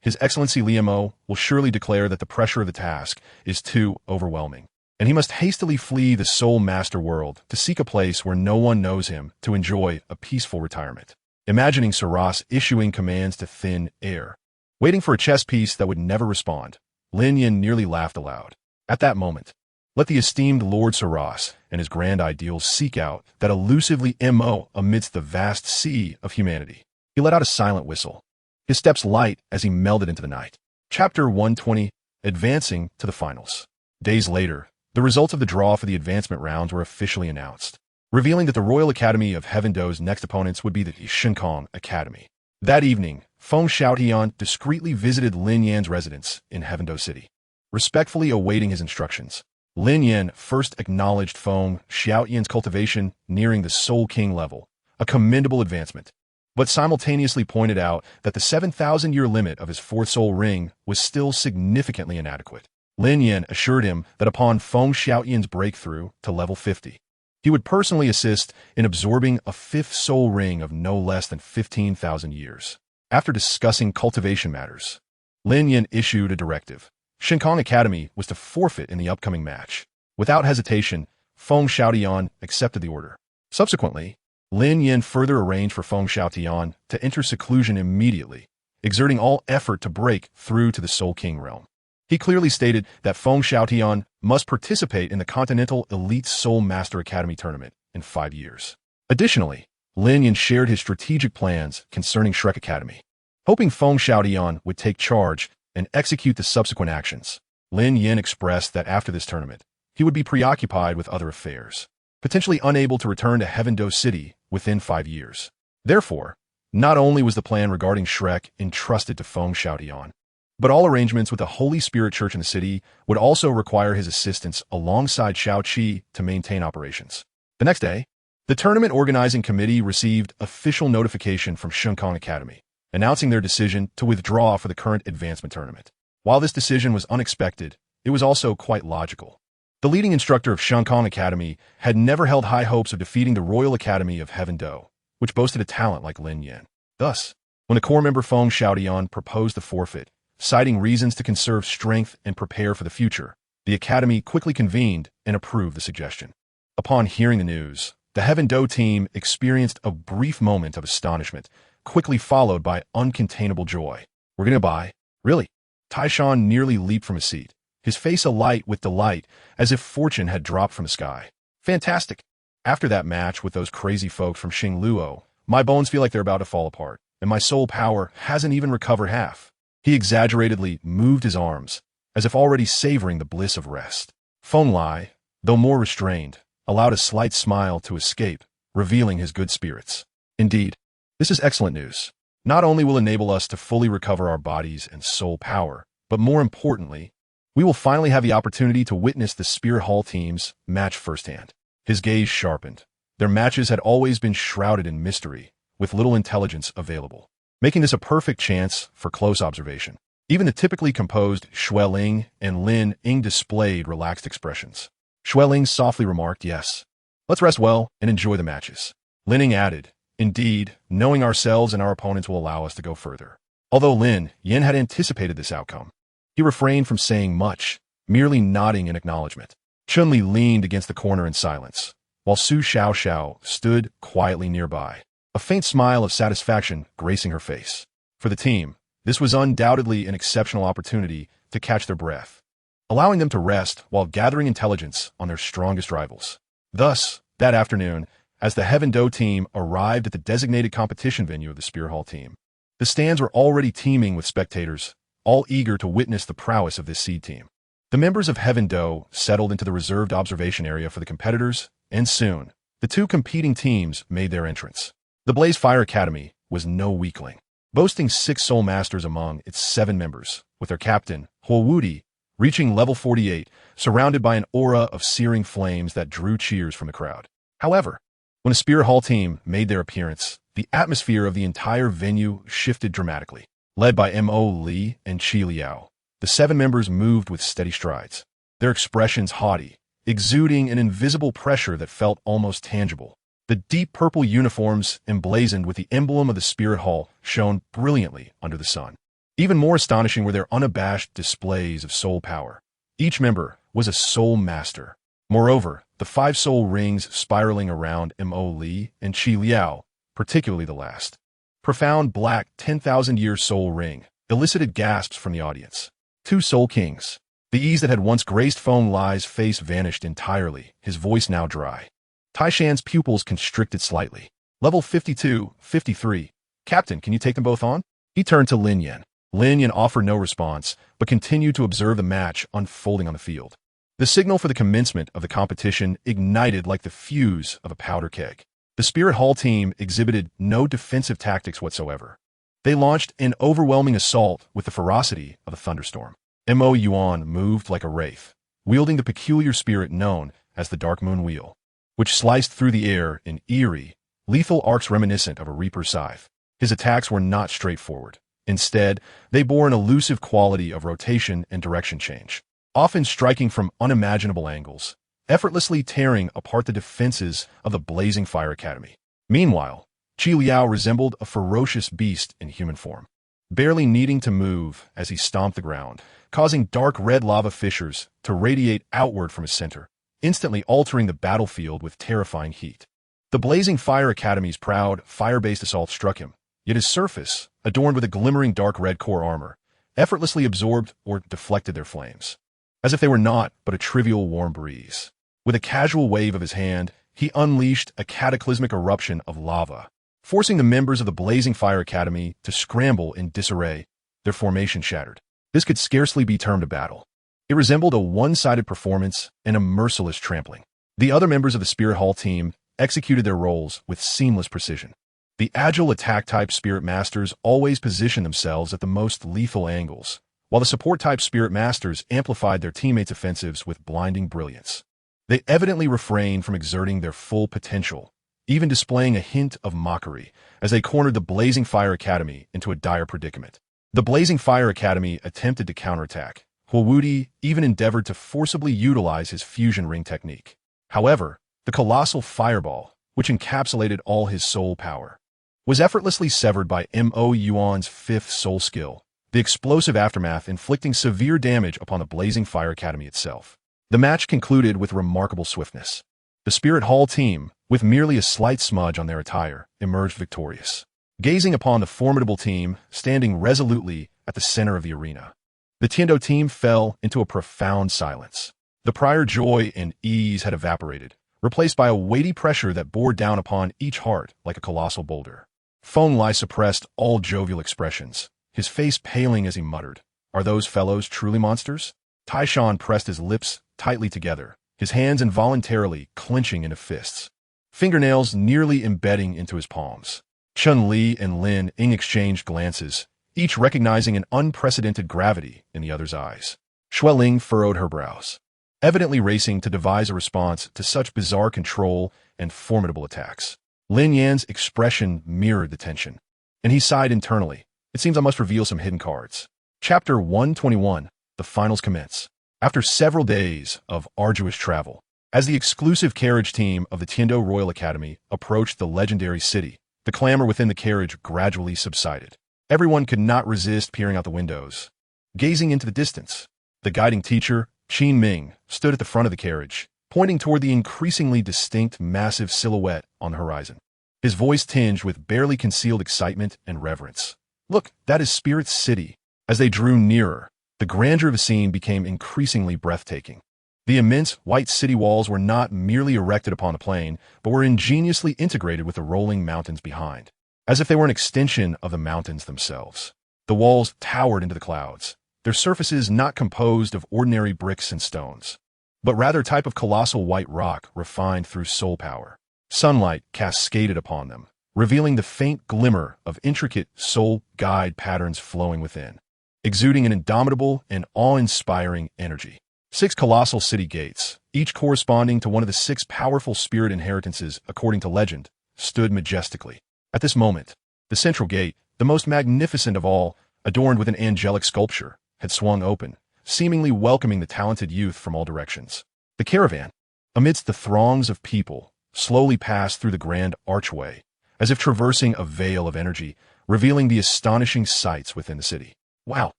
His Excellency Liamo will surely declare that the pressure of the task is too overwhelming, and he must hastily flee the Soul Master world to seek a place where no one knows him to enjoy a peaceful retirement. Imagining Saras issuing commands to thin air, waiting for a chess piece that would never respond, Lin Yan nearly laughed aloud. At that moment, let the esteemed Lord Saras and his grand ideals seek out that elusively MO amidst the vast sea of humanity. He let out a silent whistle, his steps light as he melded into the night. Chapter 120, Advancing to the Finals. Days later, the results of the draw for the advancement rounds were officially announced, revealing that the Royal Academy of Heaven Do's next opponents would be the Shinkong Academy. That evening, Feng Xiaotian discreetly visited Lin Yan's residence in Heaven Do City. Respectfully awaiting his instructions, Lin Yan first acknowledged Feng Xiaotian's cultivation nearing the Soul King level, a commendable advancement, but simultaneously pointed out that the 7,000-year limit of his fourth soul ring was still significantly inadequate. Lin Yan assured him that upon Feng Xiaotian's breakthrough to level 50, he would personally assist in absorbing a fifth soul ring of no less than 15,000 years. After discussing cultivation matters, Lin Yan issued a directive. Shinkong Academy was to forfeit in the upcoming match. Without hesitation, Feng Xiaotian accepted the order. Subsequently, Lin Yan further arranged for Feng Xiaotian to enter seclusion immediately, exerting all effort to break through to the Soul King realm. He clearly stated that Feng Xiaotian must participate in the Continental Elite Soul Master Academy tournament in 5 years. Additionally, Lin Yan shared his strategic plans concerning Shrek Academy, hoping Feng Xiaotian would take charge and execute the subsequent actions. Lin Yan expressed that after this tournament, he would be preoccupied with other affairs, potentially unable to return to Heaven Do City within 5 years. Therefore, not only was the plan regarding Shrek entrusted to Feng Xiaotian, but all arrangements with the Holy Spirit Church in the city would also require his assistance alongside Xiao Qi to maintain operations. The next day, the tournament organizing committee received official notification from Shinkong Academy, announcing their decision to withdraw for the current advancement tournament. While this decision was unexpected, it was also quite logical. The leading instructor of Shinkong Academy had never held high hopes of defeating the Royal Academy of Heaven Do, which boasted a talent like Lin Yan. Thus, when a core member Feng Xiaotian proposed the forfeit, citing reasons to conserve strength and prepare for the future, the Academy quickly convened and approved the suggestion. Upon hearing the news, the Heaven Do team experienced a brief moment of astonishment, quickly followed by uncontainable joy. We're gonna buy? Really? Taishan nearly leaped from his seat, his face alight with delight as if fortune had dropped from the sky. Fantastic! After that match with those crazy folks from Xingluo, my bones feel like they're about to fall apart, and my soul power hasn't even recovered half. He exaggeratedly moved his arms, as if already savoring the bliss of rest. Feng Lai, though more restrained, allowed a slight smile to escape, revealing his good spirits. Indeed, this is excellent news. Not only will enable us to fully recover our bodies and soul power, but more importantly, we will finally have the opportunity to witness the Spirit Hall team's match firsthand. His gaze sharpened. Their matches had always been shrouded in mystery, with little intelligence available, making this a perfect chance for close observation. Even the typically composed Xueling and Lin Yan displayed relaxed expressions. Xueling softly remarked, "Yes, let's rest well and enjoy the matches." Lin Yan added, "Indeed, knowing ourselves and our opponents will allow us to go further." Although Lin Yan had anticipated this outcome, he refrained from saying much, merely nodding in acknowledgement. Chun-Li leaned against the corner in silence, while Su Xiaoxiao stood quietly nearby, a faint smile of satisfaction gracing her face. For the team, this was undoubtedly an exceptional opportunity to catch their breath, allowing them to rest while gathering intelligence on their strongest rivals. Thus, that afternoon, as the Heaven Do team arrived at the designated competition venue of the Spirit Hall team, the stands were already teeming with spectators, all eager to witness the prowess of this seed team. The members of Heaven Do settled into the reserved observation area for the competitors, and soon, the two competing teams made their entrance. The Blaze Fire Academy was no weakling, boasting 6 Soul Masters among its 7 members, with their captain, Huowudi, reaching level 48, surrounded by an aura of searing flames that drew cheers from the crowd. However, when the Spirit Hall team made their appearance, the atmosphere of the entire venue shifted dramatically. Led by Mo Li and Qi Liao, the 7 members moved with steady strides, their expressions haughty, exuding an invisible pressure that felt almost tangible. The deep purple uniforms, emblazoned with the emblem of the Spirit Hall, shone brilliantly under the sun. Even more astonishing were their unabashed displays of soul power. Each member was a soul master. Moreover, the 5 soul rings spiraling around Mo Li and Qi Liao, particularly the last profound black 10,000-year soul ring, elicited gasps from the audience. 2 soul kings. The ease that had once graced Feng Lai's face vanished entirely, his voice now dry. Taishan's pupils constricted slightly. Level 52, 53. "Captain, can you take them both on?" He turned to Lin Yan. Lin Yan offered no response, but continued to observe the match unfolding on the field. The signal for the commencement of the competition ignited like the fuse of a powder keg. The Spirit Hall team exhibited no defensive tactics whatsoever. They launched an overwhelming assault with the ferocity of a thunderstorm. Mo Yuan moved like a wraith, wielding the peculiar spirit known as the Dark Moon Wheel, which sliced through the air in eerie, lethal arcs reminiscent of a reaper's scythe. His attacks were not straightforward. Instead, they bore an elusive quality of rotation and direction change, often striking from unimaginable angles, effortlessly tearing apart the defenses of the Blazing Fire Academy. Meanwhile, Qi Liao resembled a ferocious beast in human form, barely needing to move as he stomped the ground, causing dark red lava fissures to radiate outward from his center, instantly altering the battlefield with terrifying heat. The Blazing Fire Academy's proud, fire-based assault struck him, yet his surface, adorned with a glimmering dark red core armor, effortlessly absorbed or deflected their flames, as if they were naught but a trivial warm breeze. With a casual wave of his hand, he unleashed a cataclysmic eruption of lava, forcing the members of the Blazing Fire Academy to scramble in disarray, their formation shattered. This could scarcely be termed a battle. It resembled a one-sided performance and a merciless trampling. The other members of the Spirit Hall team executed their roles with seamless precision. The agile attack-type Spirit Masters always positioned themselves at the most lethal angles, while the support-type Spirit Masters amplified their teammates' offensives with blinding brilliance. They evidently refrained from exerting their full potential, even displaying a hint of mockery as they cornered the Blazing Fire Academy into a dire predicament. The Blazing Fire Academy attempted to counterattack. Huowudi even endeavored to forcibly utilize his fusion ring technique. However, the colossal fireball, which encapsulated all his soul power, was effortlessly severed by Mo Yuan's 5th soul skill, the explosive aftermath inflicting severe damage upon the Blazing Fire Academy itself. The match concluded with remarkable swiftness. The Spirit Hall team, with merely a slight smudge on their attire, emerged victorious, gazing upon the formidable team standing resolutely at the center of the arena. The Tiando team fell into a profound silence. The prior joy and ease had evaporated, replaced by a weighty pressure that bore down upon each heart like a colossal boulder. Feng Lai suppressed all jovial expressions, his face paling as he muttered, "Are those fellows truly monsters?" Taishan pressed his lips tightly together, his hands involuntarily clenching into fists, fingernails nearly embedding into his palms. Chun-Li and Lin Ying exchanged glances, each recognizing an unprecedented gravity in the other's eyes. Xueling furrowed her brows, evidently racing to devise a response to such bizarre control and formidable attacks. Lin Yan's expression mirrored the tension, and he sighed internally. It seems I must reveal some hidden cards. Chapter 121. The finals commence. After several days of arduous travel, as the exclusive carriage team of the Tiando Royal Academy approached the legendary city, the clamor within the carriage gradually subsided. Everyone could not resist peering out the windows, gazing into the distance. The guiding teacher, Qin Ming, stood at the front of the carriage, pointing toward the increasingly distinct massive silhouette on the horizon. His voice tinged with barely concealed excitement and reverence. "Look, that is Spirit City." As they drew nearer, the grandeur of the scene became increasingly breathtaking. The immense white city walls were not merely erected upon the plain, but were ingeniously integrated with the rolling mountains behind, as if they were an extension of the mountains themselves. The walls towered into the clouds, their surfaces not composed of ordinary bricks and stones, but rather a type of colossal white rock refined through soul power. Sunlight cascaded upon them, revealing the faint glimmer of intricate soul guide patterns flowing within, exuding an indomitable and awe-inspiring energy. 6 colossal city gates, each corresponding to one of the 6 powerful spirit inheritances according to legend, stood majestically. At this moment, the central gate, the most magnificent of all, adorned with an angelic sculpture, had swung open, seemingly welcoming the talented youth from all directions. The caravan, amidst the throngs of people, slowly passed through the grand archway, as if traversing a veil of energy, revealing the astonishing sights within the city. Wow!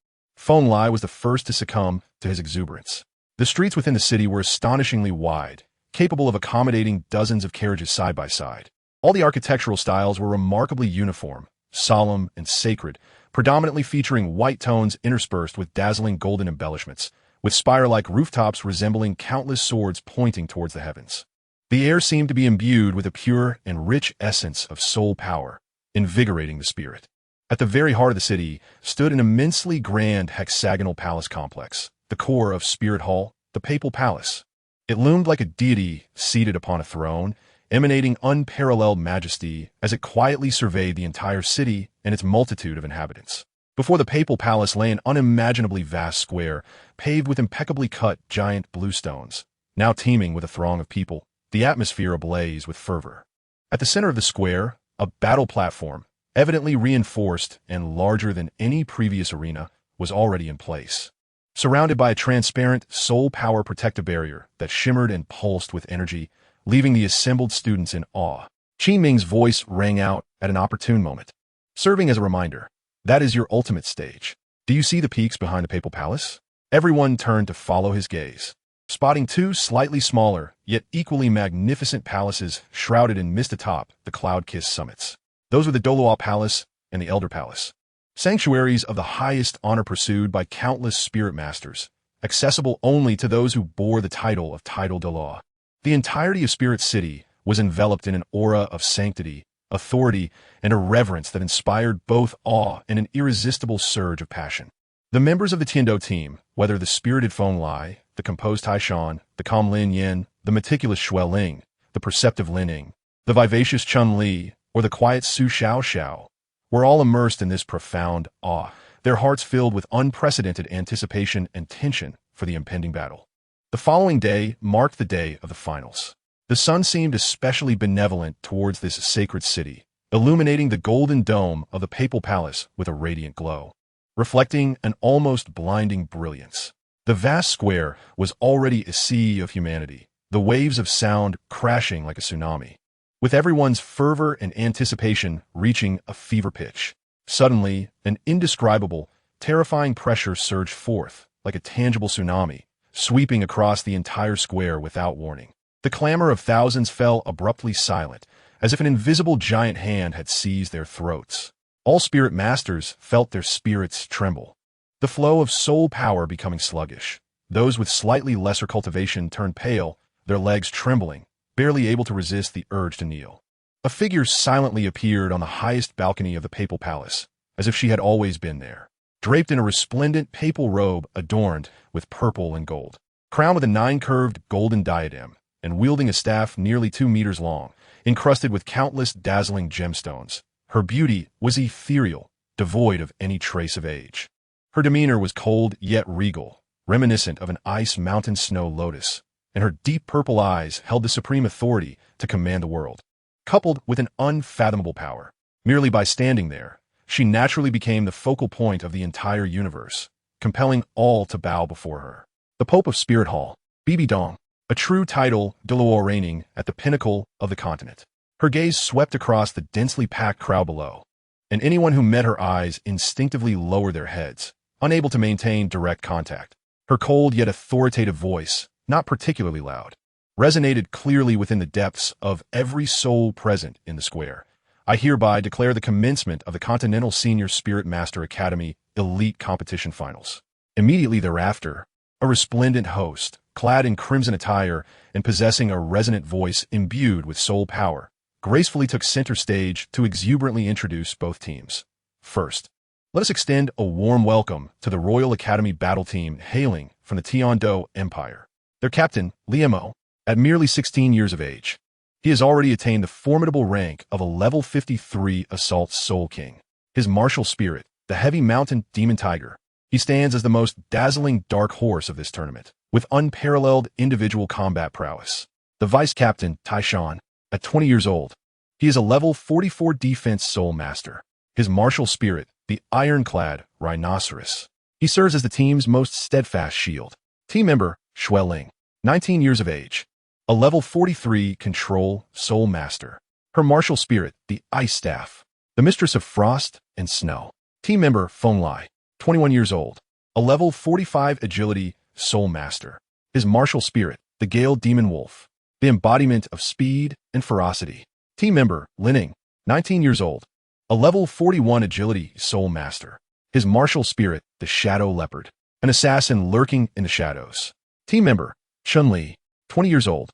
Feng Lai was the first to succumb to his exuberance. The streets within the city were astonishingly wide, capable of accommodating dozens of carriages side by side. All the architectural styles were remarkably uniform, solemn, and sacred, predominantly featuring white tones interspersed with dazzling golden embellishments, with spire-like rooftops resembling countless swords pointing towards the heavens. The air seemed to be imbued with a pure and rich essence of soul power, invigorating the spirit. At the very heart of the city stood an immensely grand hexagonal palace complex, the core of Spirit Hall, the Papal Palace. It loomed like a deity seated upon a throne, emanating unparalleled majesty as it quietly surveyed the entire city and its multitude of inhabitants. Before the Papal Palace lay an unimaginably vast square, paved with impeccably cut giant blue stones, now teeming with a throng of people, the atmosphere ablaze with fervor. At the center of the square, a battle platform, evidently reinforced and larger than any previous arena, was already in place, surrounded by a transparent soul power protective barrier that shimmered and pulsed with energy, leaving the assembled students in awe. Qin Ming's voice rang out at an opportune moment, serving as a reminder. That is your ultimate stage. Do you see the peaks behind the Papal Palace? Everyone turned to follow his gaze, spotting 2 slightly smaller, yet equally magnificent palaces shrouded in mist atop the cloud-kissed summits. Those were the Douluo Palace and the Elder Palace, sanctuaries of the highest honor pursued by countless spirit masters, accessible only to those who bore the title of Douluo. The entirety of Spirit City was enveloped in an aura of sanctity, authority, and a reverence that inspired both awe and an irresistible surge of passion. The members of the Tiando team, whether the spirited Feng Lai, the composed Taishan, the calm Lin Yan, the meticulous Xueling, the perceptive Lin Ying, the vivacious Chun-Li, or the quiet Su Xiao, were all immersed in this profound awe, their hearts filled with unprecedented anticipation and tension for the impending battle. The following day marked the day of the finals. The sun seemed especially benevolent towards this sacred city, illuminating the golden dome of the Papal Palace with a radiant glow, reflecting an almost blinding brilliance. The vast square was already a sea of humanity, the waves of sound crashing like a tsunami, with everyone's fervor and anticipation reaching a fever pitch. Suddenly, an indescribable, terrifying pressure surged forth, like a tangible tsunami, sweeping across the entire square without warning. The clamor of thousands fell abruptly silent, as if an invisible giant hand had seized their throats. All spirit masters felt their spirits tremble, the flow of soul power becoming sluggish. Those with slightly lesser cultivation turned pale, their legs trembling, barely able to resist the urge to kneel. A figure silently appeared on the highest balcony of the Papal Palace, as if she had always been there. draped in a resplendent papal robe adorned with purple and gold, crowned with a 9-curved golden diadem, and wielding a staff nearly 2 meters long, encrusted with countless dazzling gemstones. Her beauty was ethereal, devoid of any trace of age. Her demeanor was cold yet regal, reminiscent of an ice mountain snow lotus, and her deep purple eyes held the supreme authority to command the world. Coupled with an unfathomable power, merely by standing there, she naturally became the focal point of the entire universe, compelling all to bow before her. The Pope of Spirit Hall, Bibi Dong, a true title, Douluo reigning at the pinnacle of the continent. Her gaze swept across the densely packed crowd below, and anyone who met her eyes instinctively lowered their heads, unable to maintain direct contact. Her cold yet authoritative voice, not particularly loud, resonated clearly within the depths of every soul present in the square. I hereby declare the commencement of the Continental Senior Spirit Master Academy Elite Competition Finals. Immediately thereafter, a resplendent host, clad in crimson attire and possessing a resonant voice imbued with soul power, gracefully took center stage to exuberantly introduce both teams. First, let us extend a warm welcome to the Royal Academy battle team hailing from the Tiando Empire. Their captain, Liemo, at merely 16 years of age, he has already attained the formidable rank of a level 53 Assault Soul King. His martial spirit, the heavy mountain demon tiger, he stands as the most dazzling dark horse of this tournament, with unparalleled individual combat prowess. The vice captain, Taishan, at 20 years old, he is a level 44 defense soul master. His martial spirit, the ironclad rhinoceros, he serves as the team's most steadfast shield. Team member, Shui Ling, 19 years of age, a level 43 control soul master. Her martial spirit, the ice staff, the mistress of frost and snow. Team member, Feng Lai, 21 years old, a level 45 agility soul master. His martial spirit, the gale demon wolf, the embodiment of speed and ferocity. Team member, Lin Yan, 19 years old, a level 41 agility soul master. His martial spirit, the shadow leopard, an assassin lurking in the shadows. Team member, Chun-Li, 20 years old,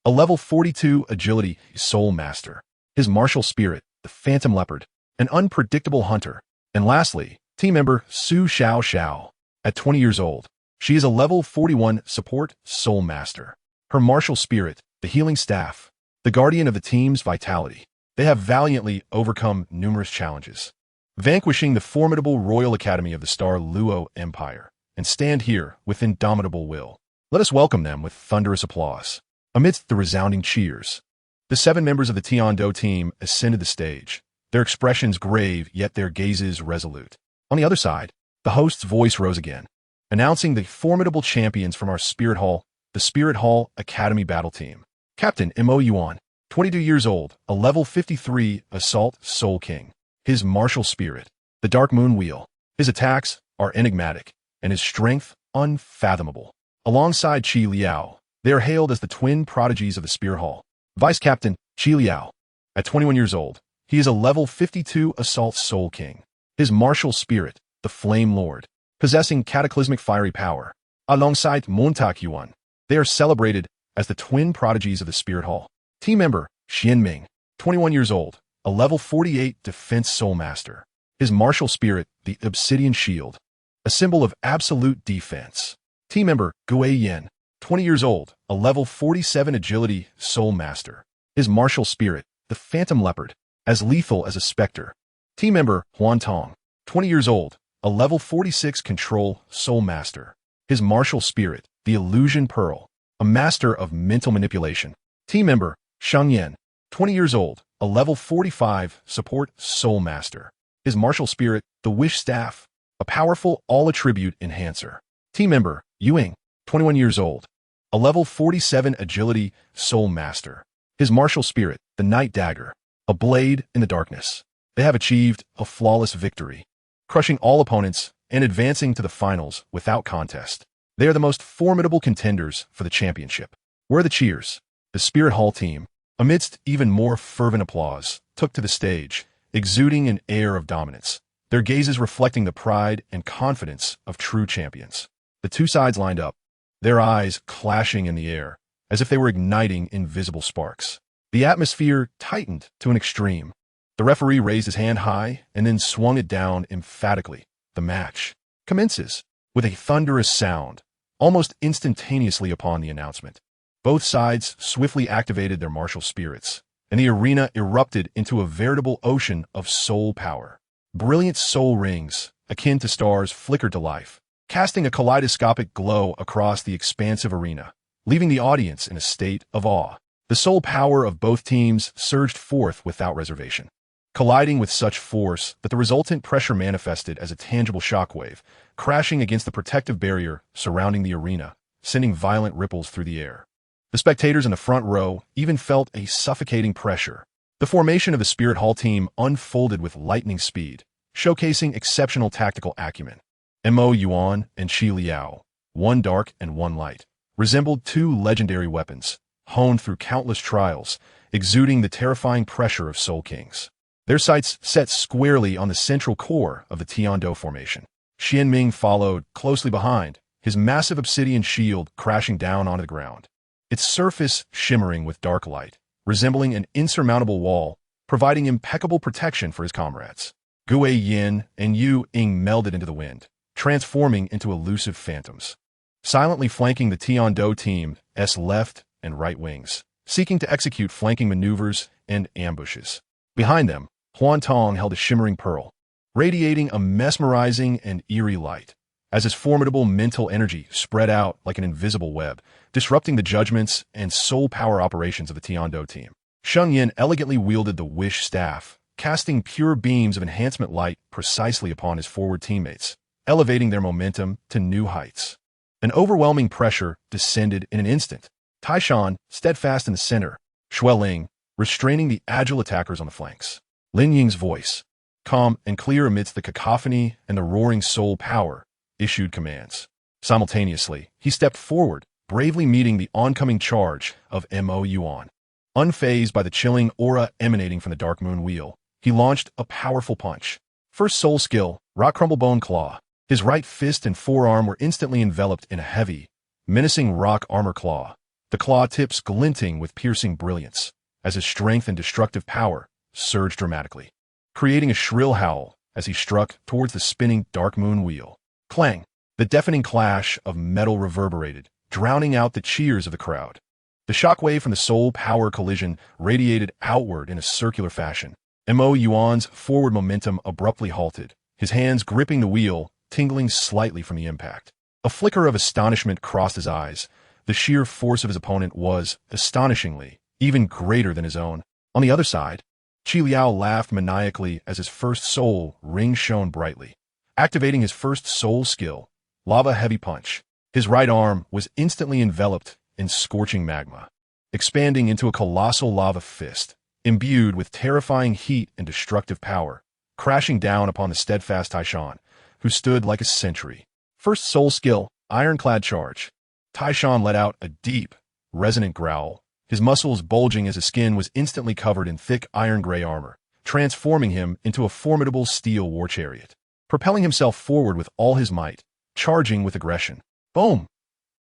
a level 42 agility soul master. His martial spirit, the phantom leopard, an unpredictable hunter. And lastly, team member Su Xiao, at 20 years old, she is a level 41 support soul master. Her martial spirit, the healing staff, the guardian of the team's vitality. They have valiantly overcome numerous challenges, vanquishing the formidable Royal Academy of the Star Luo Empire, and stand here with indomitable will. Let us welcome them with thunderous applause. Amidst the resounding cheers, the 7 members of the Tiando team ascended the stage, their expressions grave yet their gazes resolute. On the other side, the host's voice rose again, announcing the formidable champions from our Spirit Hall, the Spirit Hall Academy Battle Team. Captain Mo Yuan, 22 years old, a level 53 Assault Soul King. His martial spirit, the Dark Moon Wheel. His attacks are enigmatic, and his strength unfathomable. Alongside Qi Liao, they are hailed as the twin prodigies of the Spirit Hall. Vice Captain Qi Liao, at 21 years old, he is a level 52 Assault Soul King. His martial spirit, the Flame Lord, possessing cataclysmic fiery power. Alongside Montak Yuan, they are celebrated as the twin prodigies of the Spirit Hall. Team member Xian Ming, 21 years old, a level 48 Defense Soul Master. His martial spirit, the Obsidian Shield, a symbol of absolute defense. Team member Gui Yen, 20 years old, a level 47 Agility Soul Master. His martial spirit, the Phantom Leopard, as lethal as a specter. Team member Huan Tong, 20 years old, a level 46 Control Soul Master. His martial spirit, the Illusion Pearl, a master of mental manipulation. Team member Shang Yan, 20 years old, a level 45 Support Soul Master. His martial spirit, the Wish Staff, a powerful all-attribute enhancer. Team member Yu Ying, 21 years old, a level 47 Agility Soul Master. His martial spirit, the Night Dagger, a blade in the darkness. They have achieved a flawless victory, crushing all opponents and advancing to the finals without contest. They are the most formidable contenders for the championship. Where are the cheers? The Spirit Hall team, amidst even more fervent applause, took to the stage, exuding an air of dominance, their gazes reflecting the pride and confidence of true champions. The two sides lined up, their eyes clashing in the air, as if they were igniting invisible sparks. The atmosphere tightened to an extreme. The referee raised his hand high and then swung it down emphatically, The match commences with a thunderous sound, almost instantaneously upon the announcement. Both sides swiftly activated their martial spirits, and the arena erupted into a veritable ocean of soul power. Brilliant soul rings, akin to stars, flickered to life, casting a kaleidoscopic glow across the expansive arena, leaving the audience in a state of awe. The soul power of both teams surged forth without reservation, colliding with such force that the resultant pressure manifested as a tangible shockwave, crashing against the protective barrier surrounding the arena, sending violent ripples through the air. The spectators in the front row even felt a suffocating pressure. The formation of the Spirit Hall team unfolded with lightning speed, showcasing exceptional tactical acumen. Mo Yuan and Qi Liao, one dark and one light, resembled two legendary weapons, honed through countless trials, exuding the terrifying pressure of Soul Kings. Their sights set squarely on the central core of the Tiando formation. Xianming followed closely behind, his massive obsidian shield crashing down onto the ground, its surface shimmering with dark light, resembling an insurmountable wall, providing impeccable protection for his comrades. Gu Yin and Yu Ying melded into the wind, transforming into elusive phantoms, silently flanking the Tiando team's left and right wings, seeking to execute flanking maneuvers and ambushes. Behind them, Huan Tong held a shimmering pearl, radiating a mesmerizing and eerie light, as his formidable mental energy spread out like an invisible web, disrupting the judgments and soul power operations of the Tiando team. Sheng Yin elegantly wielded the Wish Staff, casting pure beams of enhancement light precisely upon his forward teammates, elevating their momentum to new heights. An overwhelming pressure descended in an instant. Taishan, steadfast in the center, Xueling, restraining the agile attackers on the flanks. Lin Ying's voice, calm and clear amidst the cacophony and the roaring soul power, issued commands. Simultaneously, he stepped forward, bravely meeting the oncoming charge of Mo Yuan. Unfazed by the chilling aura emanating from the Dark Moon Wheel, he launched a powerful punch. First soul skill, Rock Crumble Bone Claw. His right fist and forearm were instantly enveloped in a heavy, menacing rock armor claw, the claw tips glinting with piercing brilliance, as his strength and destructive power surged dramatically, creating a shrill howl as he struck towards the spinning Dark Moon Wheel. Clang! The deafening clash of metal reverberated, drowning out the cheers of the crowd. The shockwave from the soul power collision radiated outward in a circular fashion. Mo Yuan's forward momentum abruptly halted, his hands gripping the wheel, tingling slightly from the impact. A flicker of astonishment crossed his eyes. The sheer force of his opponent was, astonishingly, even greater than his own. On the other side, Qi Liao laughed maniacally as his first soul ring shone brightly, activating his first soul skill, Lava Heavy Punch. His right arm was instantly enveloped in scorching magma, expanding into a colossal lava fist, imbued with terrifying heat and destructive power, crashing down upon the steadfast Taishan, who stood like a sentry. First soul skill, Ironclad Charge. Taishan let out a deep, resonant growl, his muscles bulging as his skin was instantly covered in thick iron-gray armor, transforming him into a formidable steel war chariot. Propelling himself forward with all his might, charging with aggression. Boom!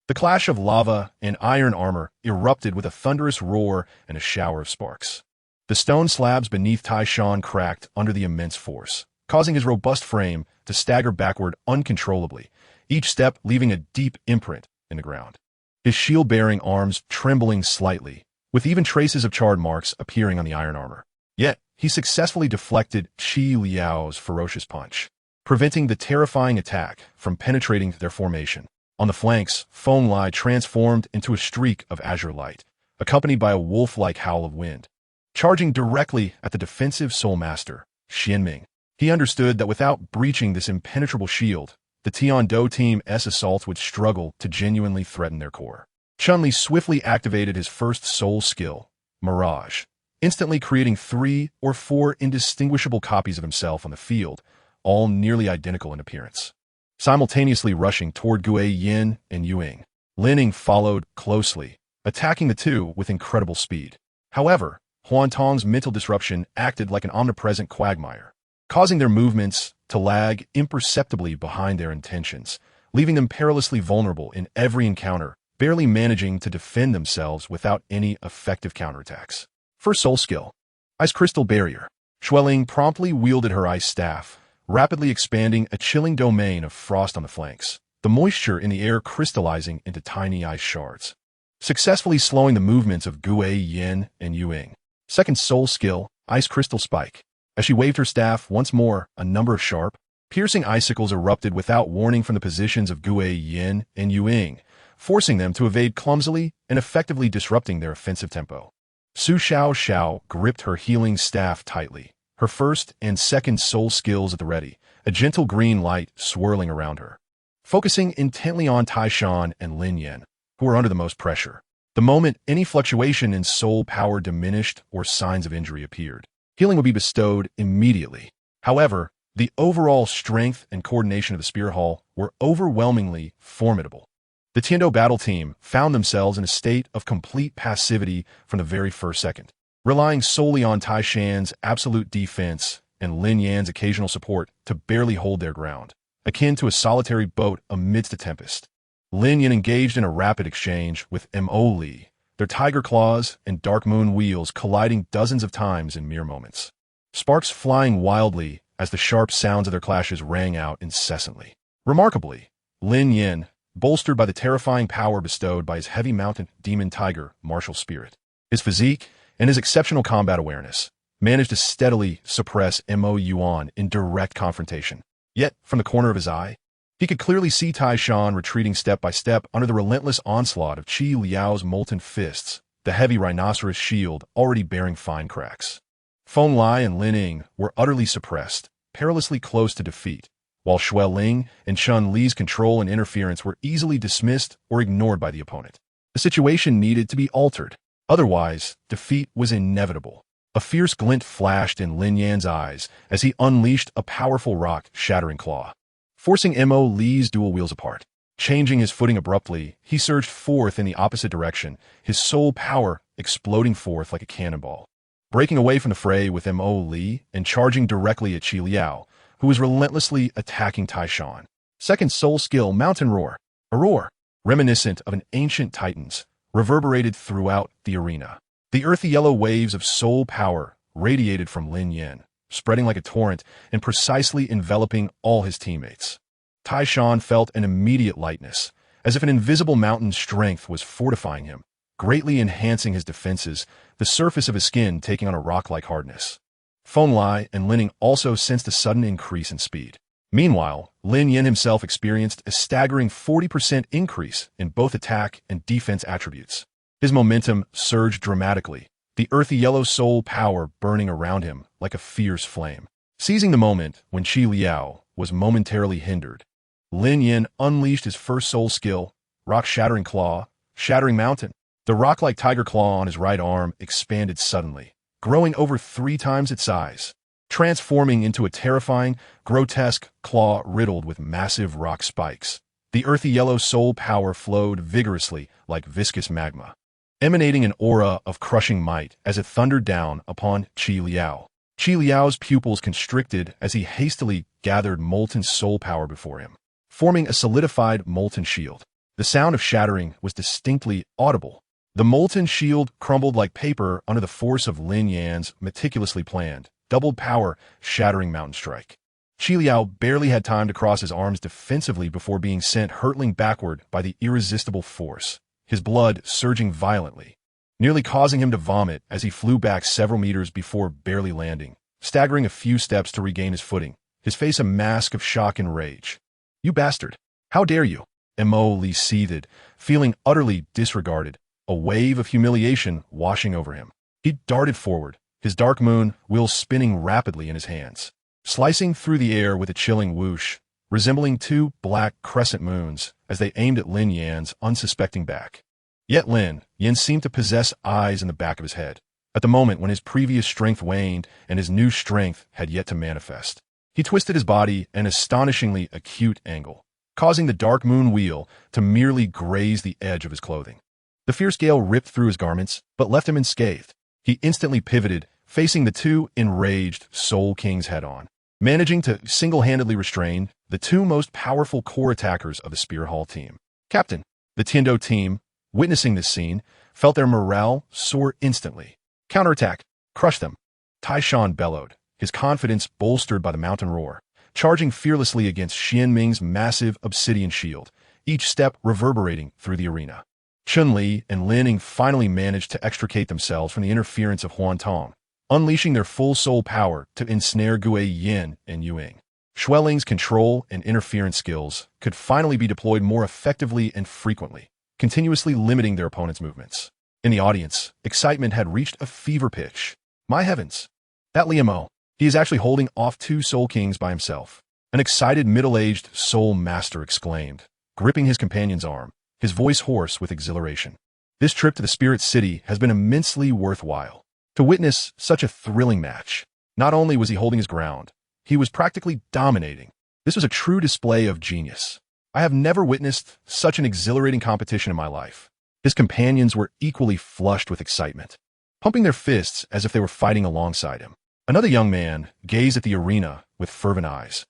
The clash of lava and iron armor erupted with a thunderous roar and a shower of sparks. The stone slabs beneath Taishan cracked under the immense force, causing his robust frame to stagger backward uncontrollably, each step leaving a deep imprint in the ground. His shield-bearing arms trembling slightly, with even traces of charred marks appearing on the iron armor. Yet, he successfully deflected Qi Liao's ferocious punch, preventing the terrifying attack from penetrating their formation. On the flanks, Feng Lai transformed into a streak of azure light, accompanied by a wolf-like howl of wind, charging directly at the defensive Soul Master, Xianming. He understood that without breaching this impenetrable shield, the Tiando team's assault would struggle to genuinely threaten their core. Chun-Li swiftly activated his first soul skill, Mirage, instantly creating 3 or 4 indistinguishable copies of himself on the field, all nearly identical in appearance. Simultaneously rushing toward Gu Yin and Yu Ying, Lin Ying followed closely, attacking the two with incredible speed. However, Huan Tong's mental disruption acted like an omnipresent quagmire, causing their movements to lag imperceptibly behind their intentions, leaving them perilously vulnerable in every encounter, barely managing to defend themselves without any effective counterattacks. First soul skill, Ice Crystal Barrier. Xueling promptly wielded her ice staff, rapidly expanding a chilling domain of frost on the flanks, the moisture in the air crystallizing into tiny ice shards, successfully slowing the movements of Gu Yin and Yu Ying. Second soul skill, Ice Crystal Spike. As she waved her staff once more, a number of sharp, piercing icicles erupted without warning from the positions of Gu Yin and Yu Ying, forcing them to evade clumsily and effectively disrupting their offensive tempo. Su Xiao gripped her healing staff tightly, her first and second soul skills at the ready, a gentle green light swirling around her. Focusing intently on Taishan and Lin Yan, who were under the most pressure. The moment any fluctuation in soul power diminished or signs of injury appeared, healing would be bestowed immediately. However, the overall strength and coordination of the Spear Hall were overwhelmingly formidable. The Tiando battle team found themselves in a state of complete passivity from the very first second, relying solely on Taishan's absolute defense and Lin Yan's occasional support to barely hold their ground, akin to a solitary boat amidst a tempest. Lin Yan engaged in a rapid exchange with Mo Li, their tiger claws and dark moon wheels colliding dozens of times in mere moments. Sparks flying wildly as the sharp sounds of their clashes rang out incessantly. Remarkably, Lin Yan, bolstered by the terrifying power bestowed by his heavy mountain demon tiger martial spirit, his physique, and his exceptional combat awareness, managed to steadily suppress Mo Yuan in direct confrontation. Yet, from the corner of his eye, he could clearly see Taishan retreating step by step under the relentless onslaught of Qi Liao's molten fists, the heavy rhinoceros shield already bearing fine cracks. Feng Lai and Lin Ying were utterly suppressed, perilously close to defeat, while Shui Ling and Chun Li's control and interference were easily dismissed or ignored by the opponent. The situation needed to be altered. Otherwise, defeat was inevitable. A fierce glint flashed in Lin Yan's eyes as he unleashed a powerful rock-shattering claw, forcing Mo Li's dual wheels apart. Changing his footing abruptly, he surged forth in the opposite direction, his soul power exploding forth like a cannonball. Breaking away from the fray with Mo Li and charging directly at Qi Liao, who was relentlessly attacking Taishan. Second soul skill, Mountain Roar. A roar, reminiscent of an ancient titan's, reverberated throughout the arena. The earthy yellow waves of soul power radiated from Lin Yan, spreading like a torrent and precisely enveloping all his teammates. Taishan felt an immediate lightness, as if an invisible mountain's strength was fortifying him, greatly enhancing his defenses, the surface of his skin taking on a rock-like hardness. Feng Lai and Lin Ying also sensed a sudden increase in speed. Meanwhile, Lin Yan himself experienced a staggering 40% increase in both attack and defense attributes. His momentum surged dramatically, the earthy yellow soul power burning around him like a fierce flame. Seizing the moment when Qi Liao was momentarily hindered, Lin Yan unleashed his first soul skill, Rock-Shattering Claw, Shattering Mountain. The rock-like tiger claw on his right arm expanded suddenly, growing over 3 times its size, transforming into a terrifying, grotesque claw riddled with massive rock spikes. The earthy yellow soul power flowed vigorously like viscous magma, emanating an aura of crushing might as it thundered down upon Qi Liao. Qi Liao's pupils constricted as he hastily gathered molten soul power before him, forming a solidified molten shield. The sound of shattering was distinctly audible. The molten shield crumbled like paper under the force of Lin Yan's meticulously planned, doubled power, shattering mountain strike. Qi Liao barely had time to cross his arms defensively before being sent hurtling backward by the irresistible force, his blood surging violently, nearly causing him to vomit as he flew back several meters before barely landing, staggering a few steps to regain his footing, his face a mask of shock and rage. "You bastard! How dare you?" Mo Li seethed, feeling utterly disregarded, a wave of humiliation washing over him. He darted forward, his dark moon wheel spinning rapidly in his hands, slicing through the air with a chilling whoosh, resembling 2 black crescent moons as they aimed at Lin Yan's unsuspecting back. Yet Lin Yan seemed to possess eyes in the back of his head, at the moment when his previous strength waned and his new strength had yet to manifest. He twisted his body at an astonishingly acute angle, causing the dark moon wheel to merely graze the edge of his clothing. The fierce gale ripped through his garments, but left him unscathed. He instantly pivoted, facing the 2 enraged Soul Kings head-on, managing to single-handedly restrain the 2 most powerful core attackers of the Spear Hall team. "Captain!" The Tiando team, witnessing this scene, felt their morale soar instantly. "Counterattack! Crush them!" Taishan bellowed, his confidence bolstered by the mountain roar, charging fearlessly against Xianming's massive obsidian shield, each step reverberating through the arena. Chun-Li and Lin Yan finally managed to extricate themselves from the interference of Huan Tong, unleashing their full soul power to ensnare Gui Yin and Yu Ying. Xueling's control and interference skills could finally be deployed more effectively and frequently, continuously limiting their opponent's movements. In the audience, excitement had reached a fever pitch. My heavens! That Liamo, he is actually holding off 2 Soul Kings by himself. An excited middle-aged Soul Master exclaimed, gripping his companion's arm, his voice hoarse with exhilaration. This trip to the Spirit City has been immensely worthwhile. To witness such a thrilling match, not only was he holding his ground, he was practically dominating. This was a true display of genius. I have never witnessed such an exhilarating competition in my life. His companions were equally flushed with excitement, pumping their fists as if they were fighting alongside him. Another young man gazed at the arena with fervent eyes,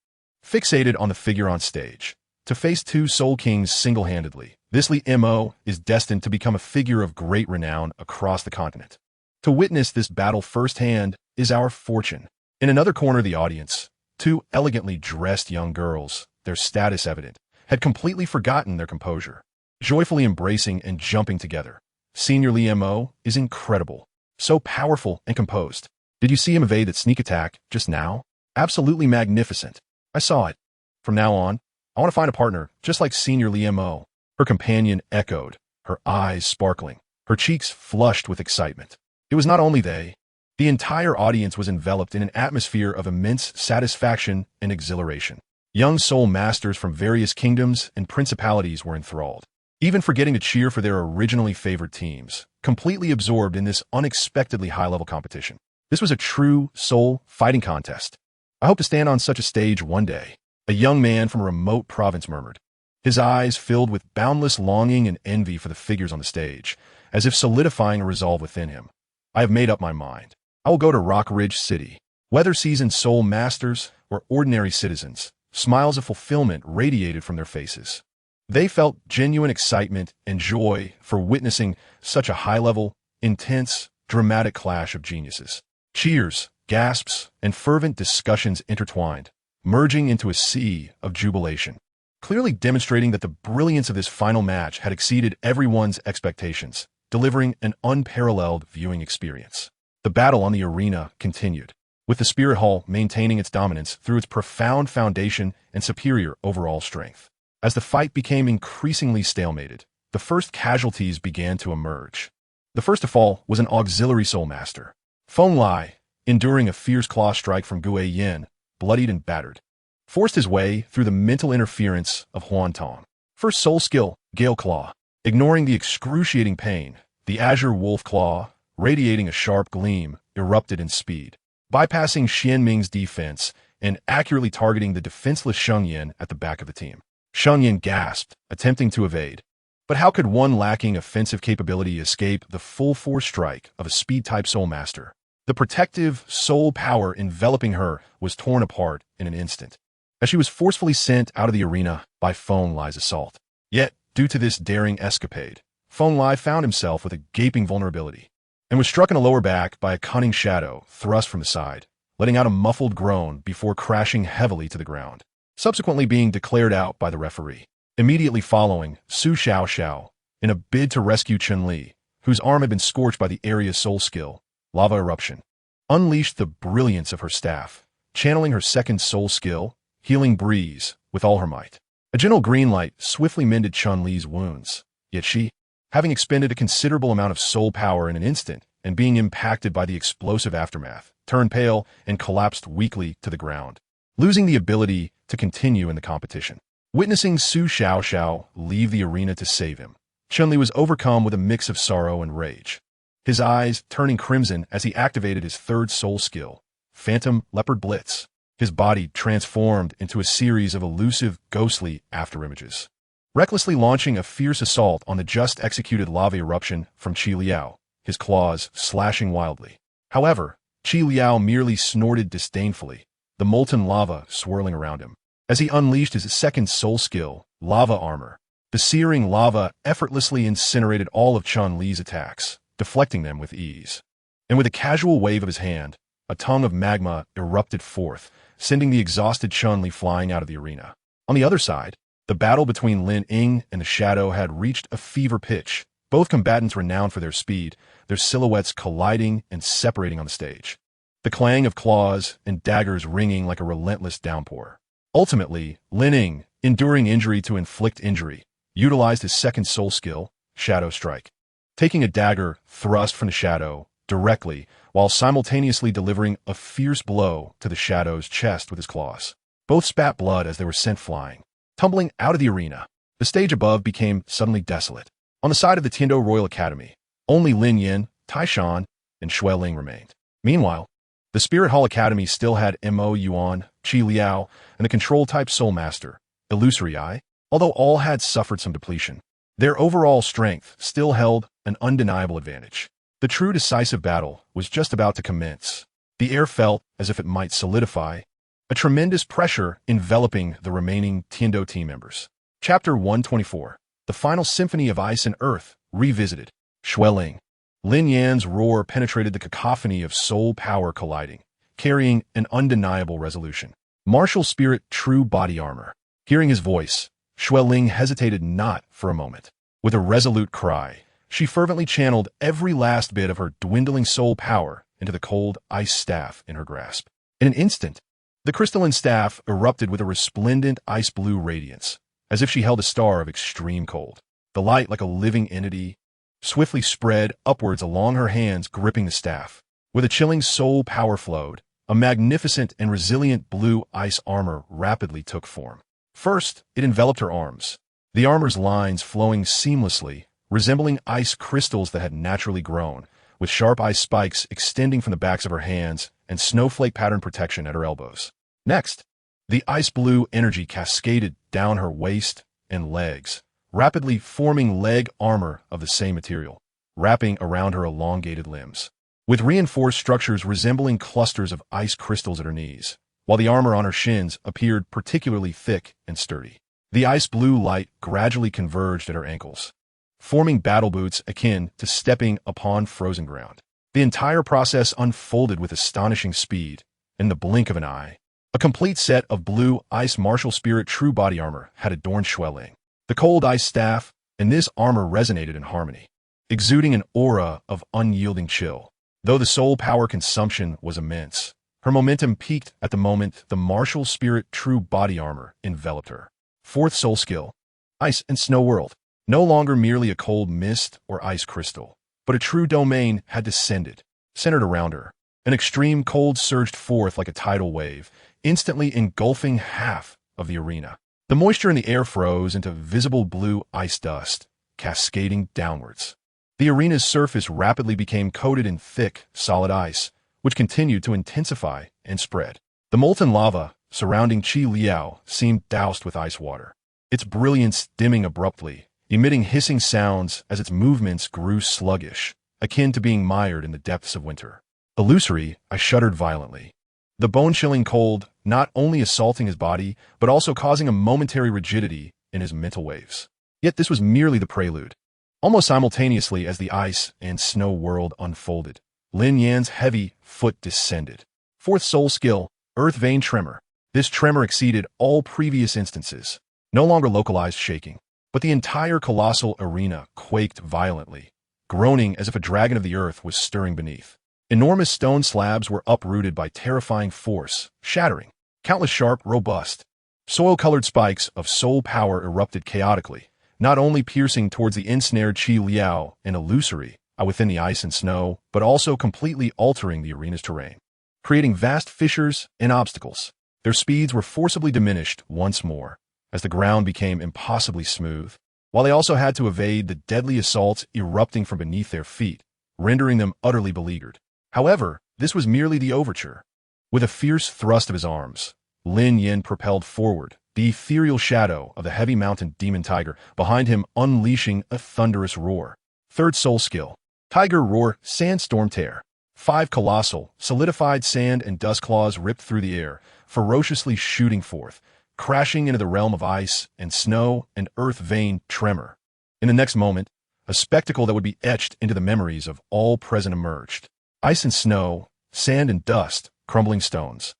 fixated on the figure on stage. To face 2 Soul Kings single-handedly, this Li Mo is destined to become a figure of great renown across the continent. To witness this battle firsthand is our fortune. In another corner of the audience, 2 elegantly dressed young girls, their status evident, had completely forgotten their composure, joyfully embracing and jumping together. Senior Li Mo is incredible, so powerful and composed. Did you see him evade that sneak attack just now? Absolutely magnificent. I saw it. From now on, I want to find a partner just like Senior Li Mo. Her companion echoed, her eyes sparkling, her cheeks flushed with excitement. It was not only they. The entire audience was enveloped in an atmosphere of immense satisfaction and exhilaration. Young soul masters from various kingdoms and principalities were enthralled, even forgetting to cheer for their originally favored teams, completely absorbed in this unexpectedly high-level competition. This was a true soul fighting contest. I hope to stand on such a stage one day, a young man from a remote province murmured, his eyes filled with boundless longing and envy for the figures on the stage, as if solidifying a resolve within him. I have made up my mind. I will go to Rock Ridge City. Whether seasoned soul masters or ordinary citizens, smiles of fulfillment radiated from their faces. They felt genuine excitement and joy for witnessing such a high-level, intense, dramatic clash of geniuses. Cheers, gasps, and fervent discussions intertwined, merging into a sea of jubilation, clearly demonstrating that the brilliance of this final match had exceeded everyone's expectations, delivering an unparalleled viewing experience. The battle on the arena continued, with the Spirit Hall maintaining its dominance through its profound foundation and superior overall strength. As the fight became increasingly stalemated, the first casualties began to emerge. The first to fall was an auxiliary soul master. Feng Lai, enduring a fierce claw strike from Gui Yin, bloodied and battered, forced his way through the mental interference of Huan Tong. First soul skill, Gale Claw. Ignoring the excruciating pain, the Azure Wolf Claw, radiating a sharp gleam, erupted in speed, bypassing Xianming's defense and accurately targeting the defenseless Sheng Yin at the back of the team. Sheng Yin gasped, attempting to evade. But how could one lacking offensive capability escape the full-force strike of a speed-type soul master? The protective soul power enveloping her was torn apart in an instant, as she was forcefully sent out of the arena by Feng Lai's assault. Yet, due to this daring escapade, Feng Lai found himself with a gaping vulnerability, and was struck in the lower back by a cunning shadow thrust from the side, letting out a muffled groan before crashing heavily to the ground, subsequently being declared out by the referee. Immediately following, Su Xiaoxiao, in a bid to rescue Chun-Li, whose arm had been scorched by the area's soul skill, lava eruption, unleashed the brilliance of her staff, channeling her second soul skill, healing breeze, with all her might. A gentle green light swiftly mended Chun-Li's wounds, yet she, having expended a considerable amount of soul power in an instant and being impacted by the explosive aftermath, turned pale and collapsed weakly to the ground, losing the ability to continue in the competition. Witnessing Su Xiaoxiao leave the arena to save him, Chun-Li was overcome with a mix of sorrow and rage, his eyes turning crimson as he activated his third soul skill, Phantom Leopard Blitz, his body transformed into a series of elusive, ghostly afterimages. Recklessly launching a fierce assault on the just-executed lava eruption from Qi Liao, his claws slashing wildly. However, Qi Liao merely snorted disdainfully, the molten lava swirling around him. As he unleashed his second soul skill, Lava Armor, the searing lava effortlessly incinerated all of Chun-Li's attacks, deflecting them with ease. And with a casual wave of his hand, a tongue of magma erupted forth, sending the exhausted Chun-Li flying out of the arena. On the other side, the battle between Lin Ying and the Shadow had reached a fever pitch. Both combatants renowned for their speed, their silhouettes colliding and separating on the stage. The clang of claws and daggers ringing like a relentless downpour. Ultimately, Lin Ying, enduring injury to inflict injury, utilized his second soul skill, Shadow Strike, taking a dagger thrust from the Shadow directly while simultaneously delivering a fierce blow to the Shadow's chest with his claws. Both spat blood as they were sent flying, tumbling out of the arena. The stage above became suddenly desolate. On the side of the Tiando Royal Academy, only Lin Yan, Taishan, and Shui Ling remained. Meanwhile, the Spirit Hall Academy still had Mo Yuan, Qi Liao, and the Control-type Soul Master, Illusory Eye, although all had suffered some depletion. Their overall strength still held an undeniable advantage. The true decisive battle was just about to commence. The air felt as if it might solidify, a tremendous pressure enveloping the remaining Tiando team members. Chapter 124. The Final Symphony of Ice and Earth, Revisited. Shui Ling. Lin Yan's roar penetrated the cacophony of soul power colliding, carrying an undeniable resolution. Martial spirit, true body armor. Hearing his voice, Shui Ling hesitated not for a moment. With a resolute cry, she fervently channeled every last bit of her dwindling soul power into the cold ice staff in her grasp. In an instant, the crystalline staff erupted with a resplendent ice-blue radiance, as if she held a star of extreme cold. The light, like a living entity, swiftly spread upwards along her hands gripping the staff. With a chilling soul power flowed, a magnificent and resilient blue ice armor rapidly took form. First, it enveloped her arms, the armor's lines flowing seamlessly, resembling ice crystals that had naturally grown, with sharp ice spikes extending from the backs of her hands and snowflake pattern protection at her elbows. Next, the ice blue energy cascaded down her waist and legs, rapidly forming leg armor of the same material, wrapping around her elongated limbs, with reinforced structures resembling clusters of ice crystals at her knees, while the armor on her shins appeared particularly thick and sturdy. The ice blue light gradually converged at her ankles, forming battle boots akin to stepping upon frozen ground. The entire process unfolded with astonishing speed. In the blink of an eye, a complete set of blue ice martial spirit true body armor had adorned Shui Ling. The cold ice staff and this armor resonated in harmony, exuding an aura of unyielding chill. Though the soul power consumption was immense, her momentum peaked at the moment the martial spirit true body armor enveloped her. Fourth soul skill, Ice and Snow World. No longer merely a cold mist or ice crystal, but a true domain had descended, centered around her. An extreme cold surged forth like a tidal wave, instantly engulfing half of the arena. The moisture in the air froze into visible blue ice dust, cascading downwards. The arena's surface rapidly became coated in thick, solid ice, which continued to intensify and spread. The molten lava surrounding Qi Liao seemed doused with ice water, its brilliance dimming abruptly, emitting hissing sounds as its movements grew sluggish, akin to being mired in the depths of winter. Illusory, I shuddered violently. The bone-chilling cold not only assaulting his body, but also causing a momentary rigidity in his mental waves. Yet this was merely the prelude. Almost simultaneously as the ice and snow world unfolded, Lin Yan's heavy foot descended. Fourth soul skill, Earth Vein Tremor. This tremor exceeded all previous instances. No longer localized shaking, but the entire colossal arena quaked violently, groaning as if a dragon of the earth was stirring beneath. Enormous stone slabs were uprooted by terrifying force, shattering. Countless sharp, robust, soil-colored spikes of soul power erupted chaotically, not only piercing towards the ensnared Qi Liao and Illusory within the ice and snow, but also completely altering the arena's terrain, creating vast fissures and obstacles. Their speeds were forcibly diminished once more, as the ground became impossibly smooth, while they also had to evade the deadly assaults erupting from beneath their feet, rendering them utterly beleaguered. However, this was merely the overture. With a fierce thrust of his arms, Lin Yan propelled forward, the ethereal shadow of the heavy mountain demon tiger behind him unleashing a thunderous roar. Third soul skill, Tiger Roar Sandstorm Tear. 5 colossal, solidified sand and dust claws ripped through the air, ferociously shooting forth, crashing into the realm of ice and snow and earth vein tremor. In the next moment, a spectacle that would be etched into the memories of all present emerged. Ice and snow, sand and dust, crumbling stones.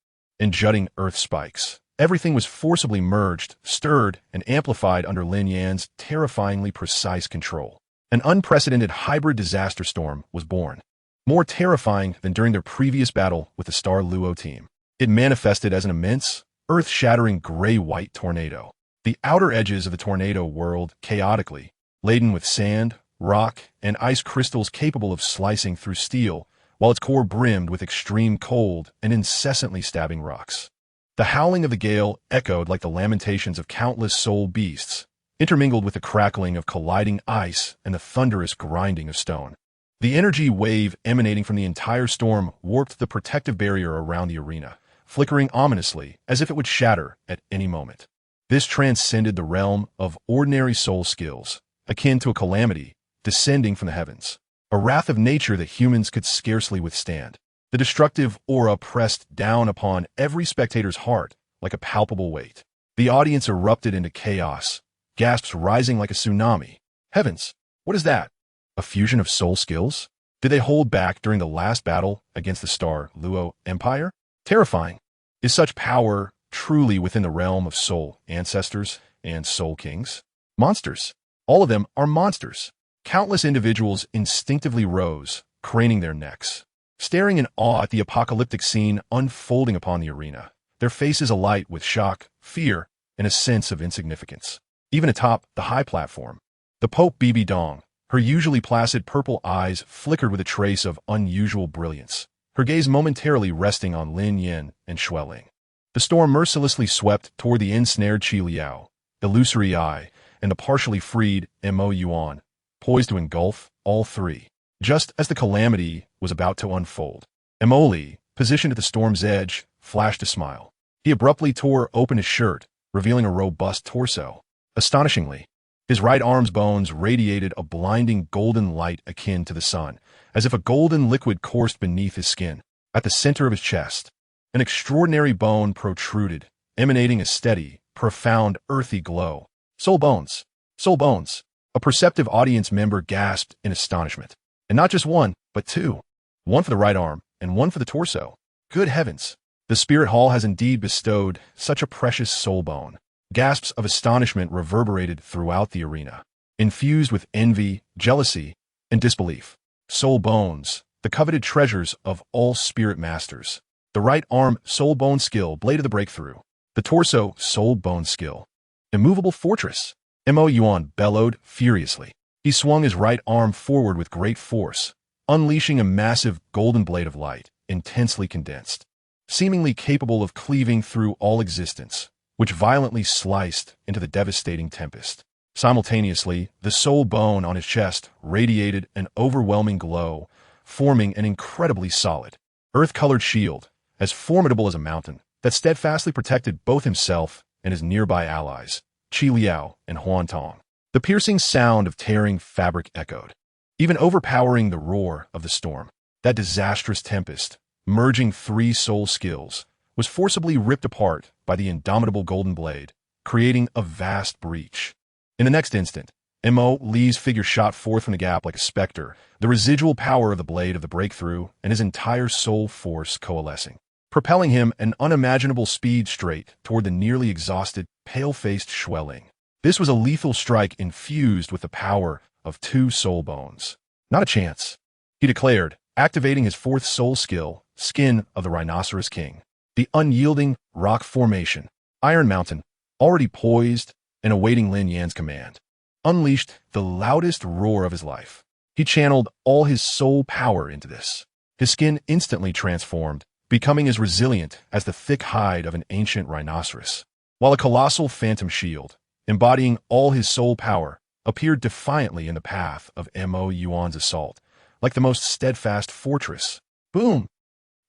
and jutting earth spikes. Everything was forcibly merged, stirred, and amplified under Lin Yan's terrifyingly precise control. An unprecedented hybrid disaster storm was born. More terrifying than during their previous battle with the Douluo team. It manifested as an immense, earth-shattering gray-white tornado. The outer edges of the tornado whirled chaotically, laden with sand, rock, and ice crystals capable of slicing through steel, while its core brimmed with extreme cold and incessantly stabbing rocks. The howling of the gale echoed like the lamentations of countless soul beasts, intermingled with the crackling of colliding ice and the thunderous grinding of stone. The energy wave emanating from the entire storm warped the protective barrier around the arena, flickering ominously as if it would shatter at any moment. This transcended the realm of ordinary soul skills, akin to a calamity descending from the heavens, a wrath of nature that humans could scarcely withstand. The destructive aura pressed down upon every spectator's heart like a palpable weight. The audience erupted into chaos, gasps rising like a tsunami. Heavens, what is that? A fusion of soul skills? Did they hold back during the last battle against the Douluo Empire? Terrifying. Is such power truly within the realm of soul ancestors and soul kings? Monsters. All of them are monsters. Countless individuals instinctively rose, craning their necks, staring in awe at the apocalyptic scene unfolding upon the arena, their faces alight with shock, fear, and a sense of insignificance. Even atop the high platform, the Pope Bibi Dong, her usually placid purple eyes flickered with a trace of unusual brilliance, her gaze momentarily resting on Lin Yan and SoulLand. The storm mercilessly swept toward the ensnared Qi Liao, illusory eye, and the partially freed Mo Yuan, poised to engulf all three. Just as the calamity was about to unfold, Mo Li, positioned at the storm's edge, flashed a smile. He abruptly tore open his shirt, revealing a robust torso. Astonishingly, his right arm's bones radiated a blinding golden light akin to the sun, as if a golden liquid coursed beneath his skin. At the center of his chest, an extraordinary bone protruded, emanating a steady, profound, earthy glow. Soul bones! Soul bones! A perceptive audience member gasped in astonishment. And not just one, but two. One for the right arm, and one for the torso. Good heavens! The Spirit Hall has indeed bestowed such a precious soul bone. Gasps of astonishment reverberated throughout the arena, infused with envy, jealousy, and disbelief. Soul bones, the coveted treasures of all spirit masters. The right arm, soul bone skill, blade of the breakthrough. The torso, soul bone skill. Immovable fortress. Mo Yuan bellowed furiously. He swung his right arm forward with great force, unleashing a massive golden blade of light, intensely condensed, seemingly capable of cleaving through all existence, which violently sliced into the devastating tempest. Simultaneously, the soul bone on his chest radiated an overwhelming glow, forming an incredibly solid, earth-colored shield, as formidable as a mountain, that steadfastly protected both himself and his nearby allies, Qi Liao and Huan Tong. The piercing sound of tearing fabric echoed, even overpowering the roar of the storm. That disastrous tempest, merging three soul skills, was forcibly ripped apart by the indomitable golden blade, creating a vast breach. In the next instant, Mo Li's figure shot forth from the gap like a specter, the residual power of the blade of the breakthrough and his entire soul force coalescing, propelling him an unimaginable speed straight toward the nearly exhausted, pale-faced SoulLand. This was a lethal strike infused with the power of two soul bones. Not a chance, he declared, activating his fourth soul skill, Skin of the Rhinoceros King. The unyielding rock formation, Iron Mountain, already poised and awaiting Lin Yan's command, unleashed the loudest roar of his life. He channeled all his soul power into this. His skin instantly transformed, becoming as resilient as the thick hide of an ancient rhinoceros, while a colossal phantom shield, embodying all his soul power, appeared defiantly in the path of Mo Yuan's assault, like the most steadfast fortress. Boom!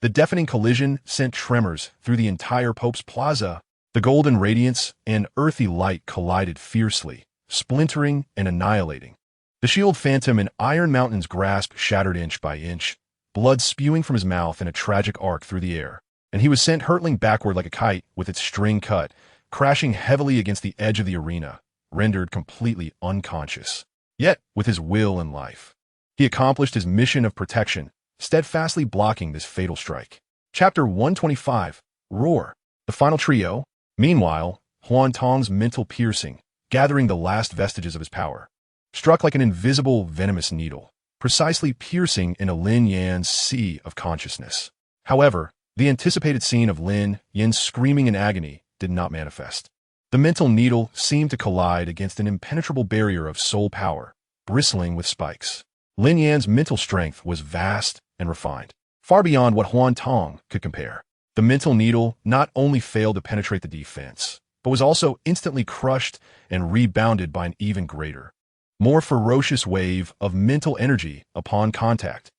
The deafening collision sent tremors through the entire Pope's Plaza. The golden radiance and earthy light collided fiercely, splintering and annihilating. The shield phantom in Iron Mountain's grasp shattered inch by inch, blood spewing from his mouth in a tragic arc through the air, and he was sent hurtling backward like a kite with its string cut, crashing heavily against the edge of the arena, rendered completely unconscious. Yet, with his will and life, he accomplished his mission of protection, steadfastly blocking this fatal strike. Chapter 125, roar. The final trio, meanwhile, Huan Tong's mental piercing, gathering the last vestiges of his power, struck like an invisible, venomous needle, precisely piercing into Lin Yan's sea of consciousness. However, the anticipated scene of Lin Yan screaming in agony did not manifest. The mental needle seemed to collide against an impenetrable barrier of soul power, bristling with spikes. Lin Yan's mental strength was vast and refined, far beyond what Huan Tong could compare. The mental needle not only failed to penetrate the defense, but was also instantly crushed and rebounded by an even greater, more ferocious wave of mental energy upon contact.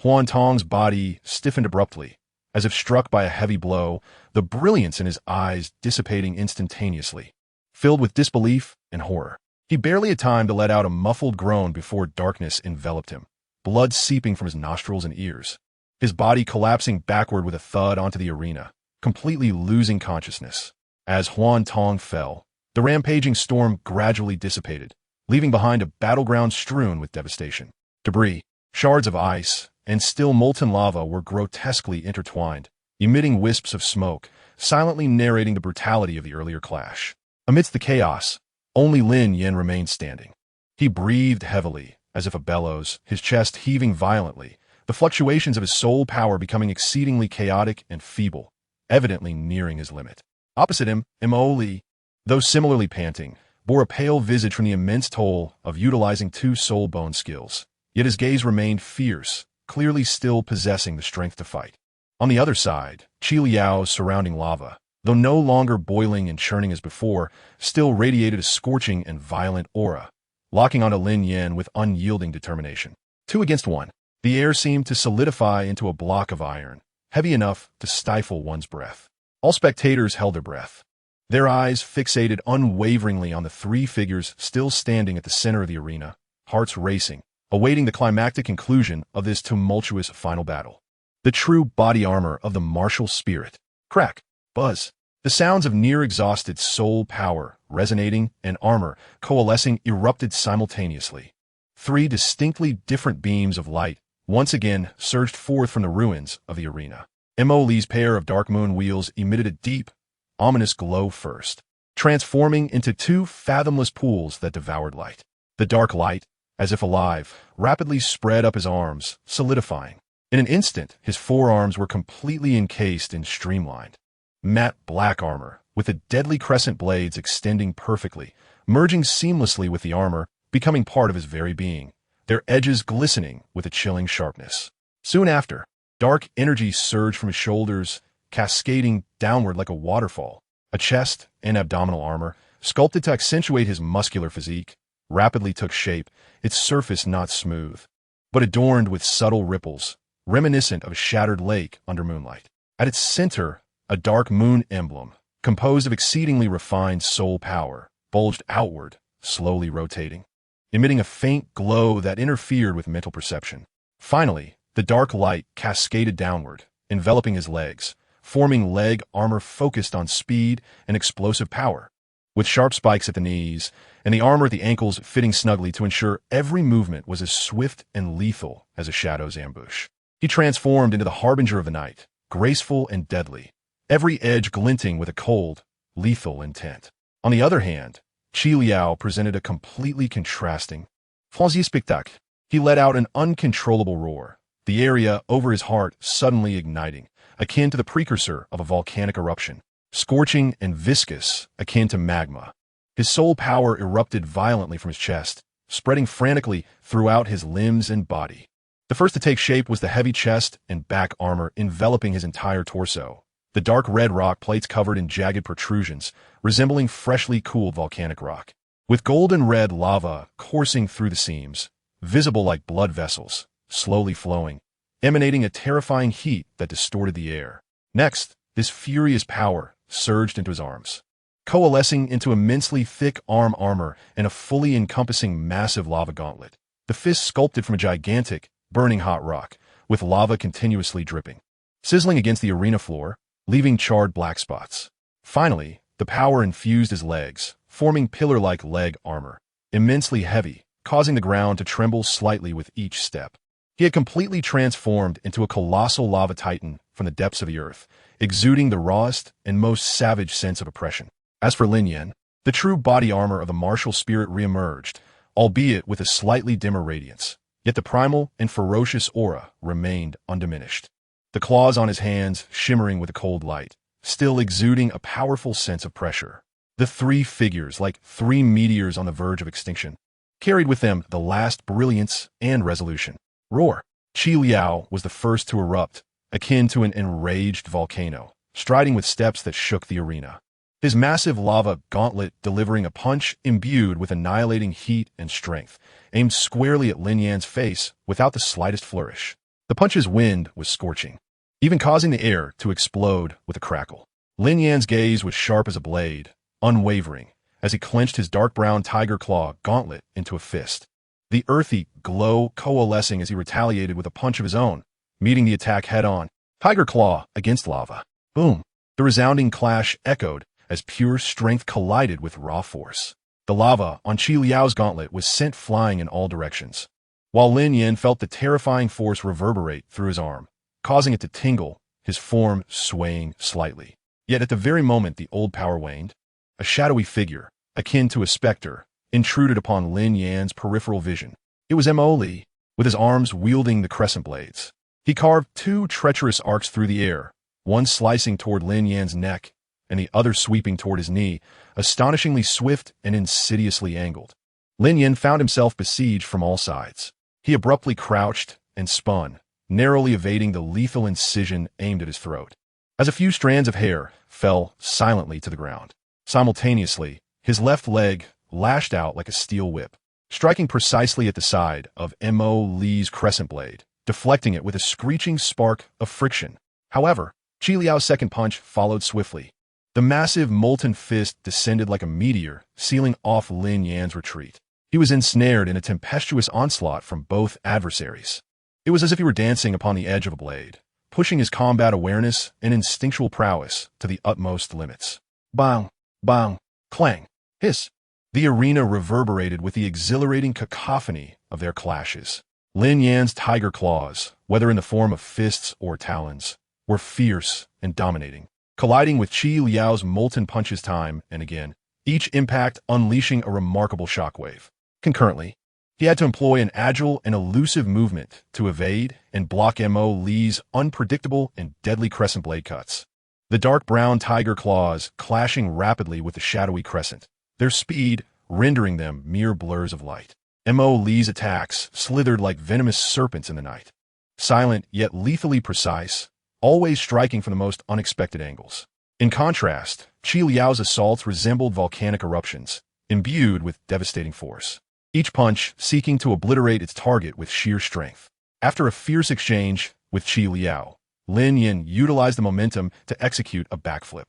Huan Tong's body stiffened abruptly, as if struck by a heavy blow, the brilliance in his eyes dissipating instantaneously. Filled with disbelief and horror, he barely had time to let out a muffled groan before darkness enveloped him, blood seeping from his nostrils and ears, his body collapsing backward with a thud onto the arena, completely losing consciousness. As Huan Tong fell, the rampaging storm gradually dissipated, leaving behind a battleground strewn with devastation. Debris, shards of ice, and still molten lava were grotesquely intertwined, emitting wisps of smoke, silently narrating the brutality of the earlier clash. Amidst the chaos, only Lin Yan remained standing. He breathed heavily, as if a bellows, his chest heaving violently, the fluctuations of his soul power becoming exceedingly chaotic and feeble, evidently nearing his limit. Opposite him, Mo Li, though similarly panting, bore a pale visage from the immense toll of utilizing two soul bone skills, yet his gaze remained fierce, clearly still possessing the strength to fight. On the other side, Qi Liao's surrounding lava, though no longer boiling and churning as before, still radiated a scorching and violent aura, locking onto Lin Yan with unyielding determination. 2 against 1. The air seemed to solidify into a block of iron, heavy enough to stifle one's breath. All spectators held their breath, their eyes fixated unwaveringly on the three figures still standing at the center of the arena, hearts racing, awaiting the climactic conclusion of this tumultuous final battle. The true body armor of the martial spirit. Crack, buzz, the sounds of near-exhausted soul power resonating and armor coalescing erupted simultaneously. 3 distinctly different beams of light once again surged forth from the ruins of the arena. Mo Li's pair of dark moon wheels emitted a deep, ominous glow first, transforming into 2 fathomless pools that devoured light. The dark light, as if alive, rapidly spread up his arms, solidifying. In an instant, his forearms were completely encased in streamlined, matte black armor, with the deadly crescent blades extending perfectly, merging seamlessly with the armor, becoming part of his very being, their edges glistening with a chilling sharpness. Soon after, dark energy surged from his shoulders, cascading downward like a waterfall. A chest and abdominal armor, sculpted to accentuate his muscular physique, rapidly took shape, its surface not smooth, but adorned with subtle ripples, reminiscent of a shattered lake under moonlight. At its center, a dark moon emblem, composed of exceedingly refined soul power, bulged outward, slowly rotating, emitting a faint glow that interfered with mental perception. Finally, the dark light cascaded downward, enveloping his legs, forming leg armor focused on speed and explosive power, with sharp spikes at the knees, and the armor at the ankles fitting snugly to ensure every movement was as swift and lethal as a shadow's ambush. He transformed into the harbinger of the night, graceful and deadly, every edge glinting with a cold, lethal intent. On the other hand, Qi Liao presented a completely contrasting spectacle. He let out an uncontrollable roar, the area over his heart suddenly igniting, akin to the precursor of a volcanic eruption, scorching and viscous, akin to magma. His soul power erupted violently from his chest, spreading frantically throughout his limbs and body. The first to take shape was the heavy chest and back armor enveloping his entire torso, the dark red rock plates covered in jagged protrusions, resembling freshly cooled volcanic rock, with golden red lava coursing through the seams, visible like blood vessels, slowly flowing, emanating a terrifying heat that distorted the air. Next, this furious power surged into his arms, coalescing into immensely thick arm armor and a fully encompassing massive lava gauntlet, the fist sculpted from a gigantic, burning hot rock, with lava continuously dripping, sizzling against the arena floor, leaving charred black spots. Finally, the power infused his legs, forming pillar-like leg armor, immensely heavy, causing the ground to tremble slightly with each step. He had completely transformed into a colossal lava titan from the depths of the earth, exuding the rawest and most savage sense of oppression. As for Lin Yan, the true body armor of the martial spirit reemerged, albeit with a slightly dimmer radiance. Yet the primal and ferocious aura remained undiminished. The claws on his hands shimmering with a cold light, still exuding a powerful sense of pressure. The three figures, like three meteors on the verge of extinction, carried with them the last brilliance and resolution. Roar! Qi Liao was the first to erupt, akin to an enraged volcano, striding with steps that shook the arena. His massive lava gauntlet delivering a punch imbued with annihilating heat and strength, aimed squarely at Lin Yan's face without the slightest flourish. The punch's wind was scorching, even causing the air to explode with a crackle. Lin Yan's gaze was sharp as a blade, unwavering, as he clenched his dark brown tiger claw gauntlet into a fist. The earthy glow coalescing as he retaliated with a punch of his own, meeting the attack head-on. Tiger claw against lava. Boom! The resounding clash echoed as pure strength collided with raw force. The lava on Qi Liao's gauntlet was sent flying in all directions, while Lin Yan felt the terrifying force reverberate through his arm, causing it to tingle, his form swaying slightly. Yet at the very moment the old power waned, a shadowy figure, akin to a specter, intruded upon Lin Yan's peripheral vision. It was Mo Li, with his arms wielding the crescent blades. He carved two treacherous arcs through the air, one slicing toward Lin Yan's neck, and the other sweeping toward his knee, astonishingly swift and insidiously angled. Lin Yan found himself besieged from all sides. He abruptly crouched and spun, narrowly evading the lethal incision aimed at his throat, as a few strands of hair fell silently to the ground. Simultaneously, his left leg lashed out like a steel whip, striking precisely at the side of Mo Li's crescent blade, deflecting it with a screeching spark of friction. However, Qi Liao's second punch followed swiftly. The massive molten fist descended like a meteor, sealing off Lin Yan's retreat. He was ensnared in a tempestuous onslaught from both adversaries. It was as if he were dancing upon the edge of a blade, pushing his combat awareness and instinctual prowess to the utmost limits. Bang! Bang! Clang! Hiss! The arena reverberated with the exhilarating cacophony of their clashes. Lin Yan's tiger claws, whether in the form of fists or talons, were fierce and dominating, colliding with Qi Liao's molten punches time and again, each impact unleashing a remarkable shockwave. Concurrently, he had to employ an agile and elusive movement to evade and block Mo Li's unpredictable and deadly crescent blade cuts. The dark brown tiger claws clashing rapidly with the shadowy crescent, their speed rendering them mere blurs of light. Mo Li's attacks slithered like venomous serpents in the night, silent yet lethally precise, always striking from the most unexpected angles. In contrast, Qi Liao's assaults resembled volcanic eruptions, imbued with devastating force, each punch seeking to obliterate its target with sheer strength. After a fierce exchange with Qi Liao, Lin Yan utilized the momentum to execute a backflip,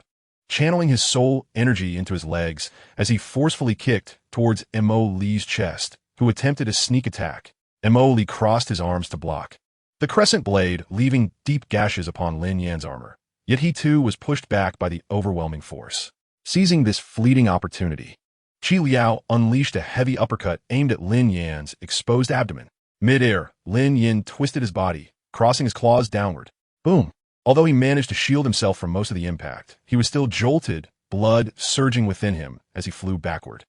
channeling his soul energy into his legs as he forcefully kicked towards Mo Li's chest, who attempted a sneak attack. Mo Li crossed his arms to block the crescent blade, leaving deep gashes upon Lin Yan's armor. Yet he too was pushed back by the overwhelming force. Seizing this fleeting opportunity, Qi Liao unleashed a heavy uppercut aimed at Lin Yan's exposed abdomen. Mid-air, Lin Yan twisted his body, crossing his claws downward. Boom! Although he managed to shield himself from most of the impact, he was still jolted, blood surging within him as he flew backward.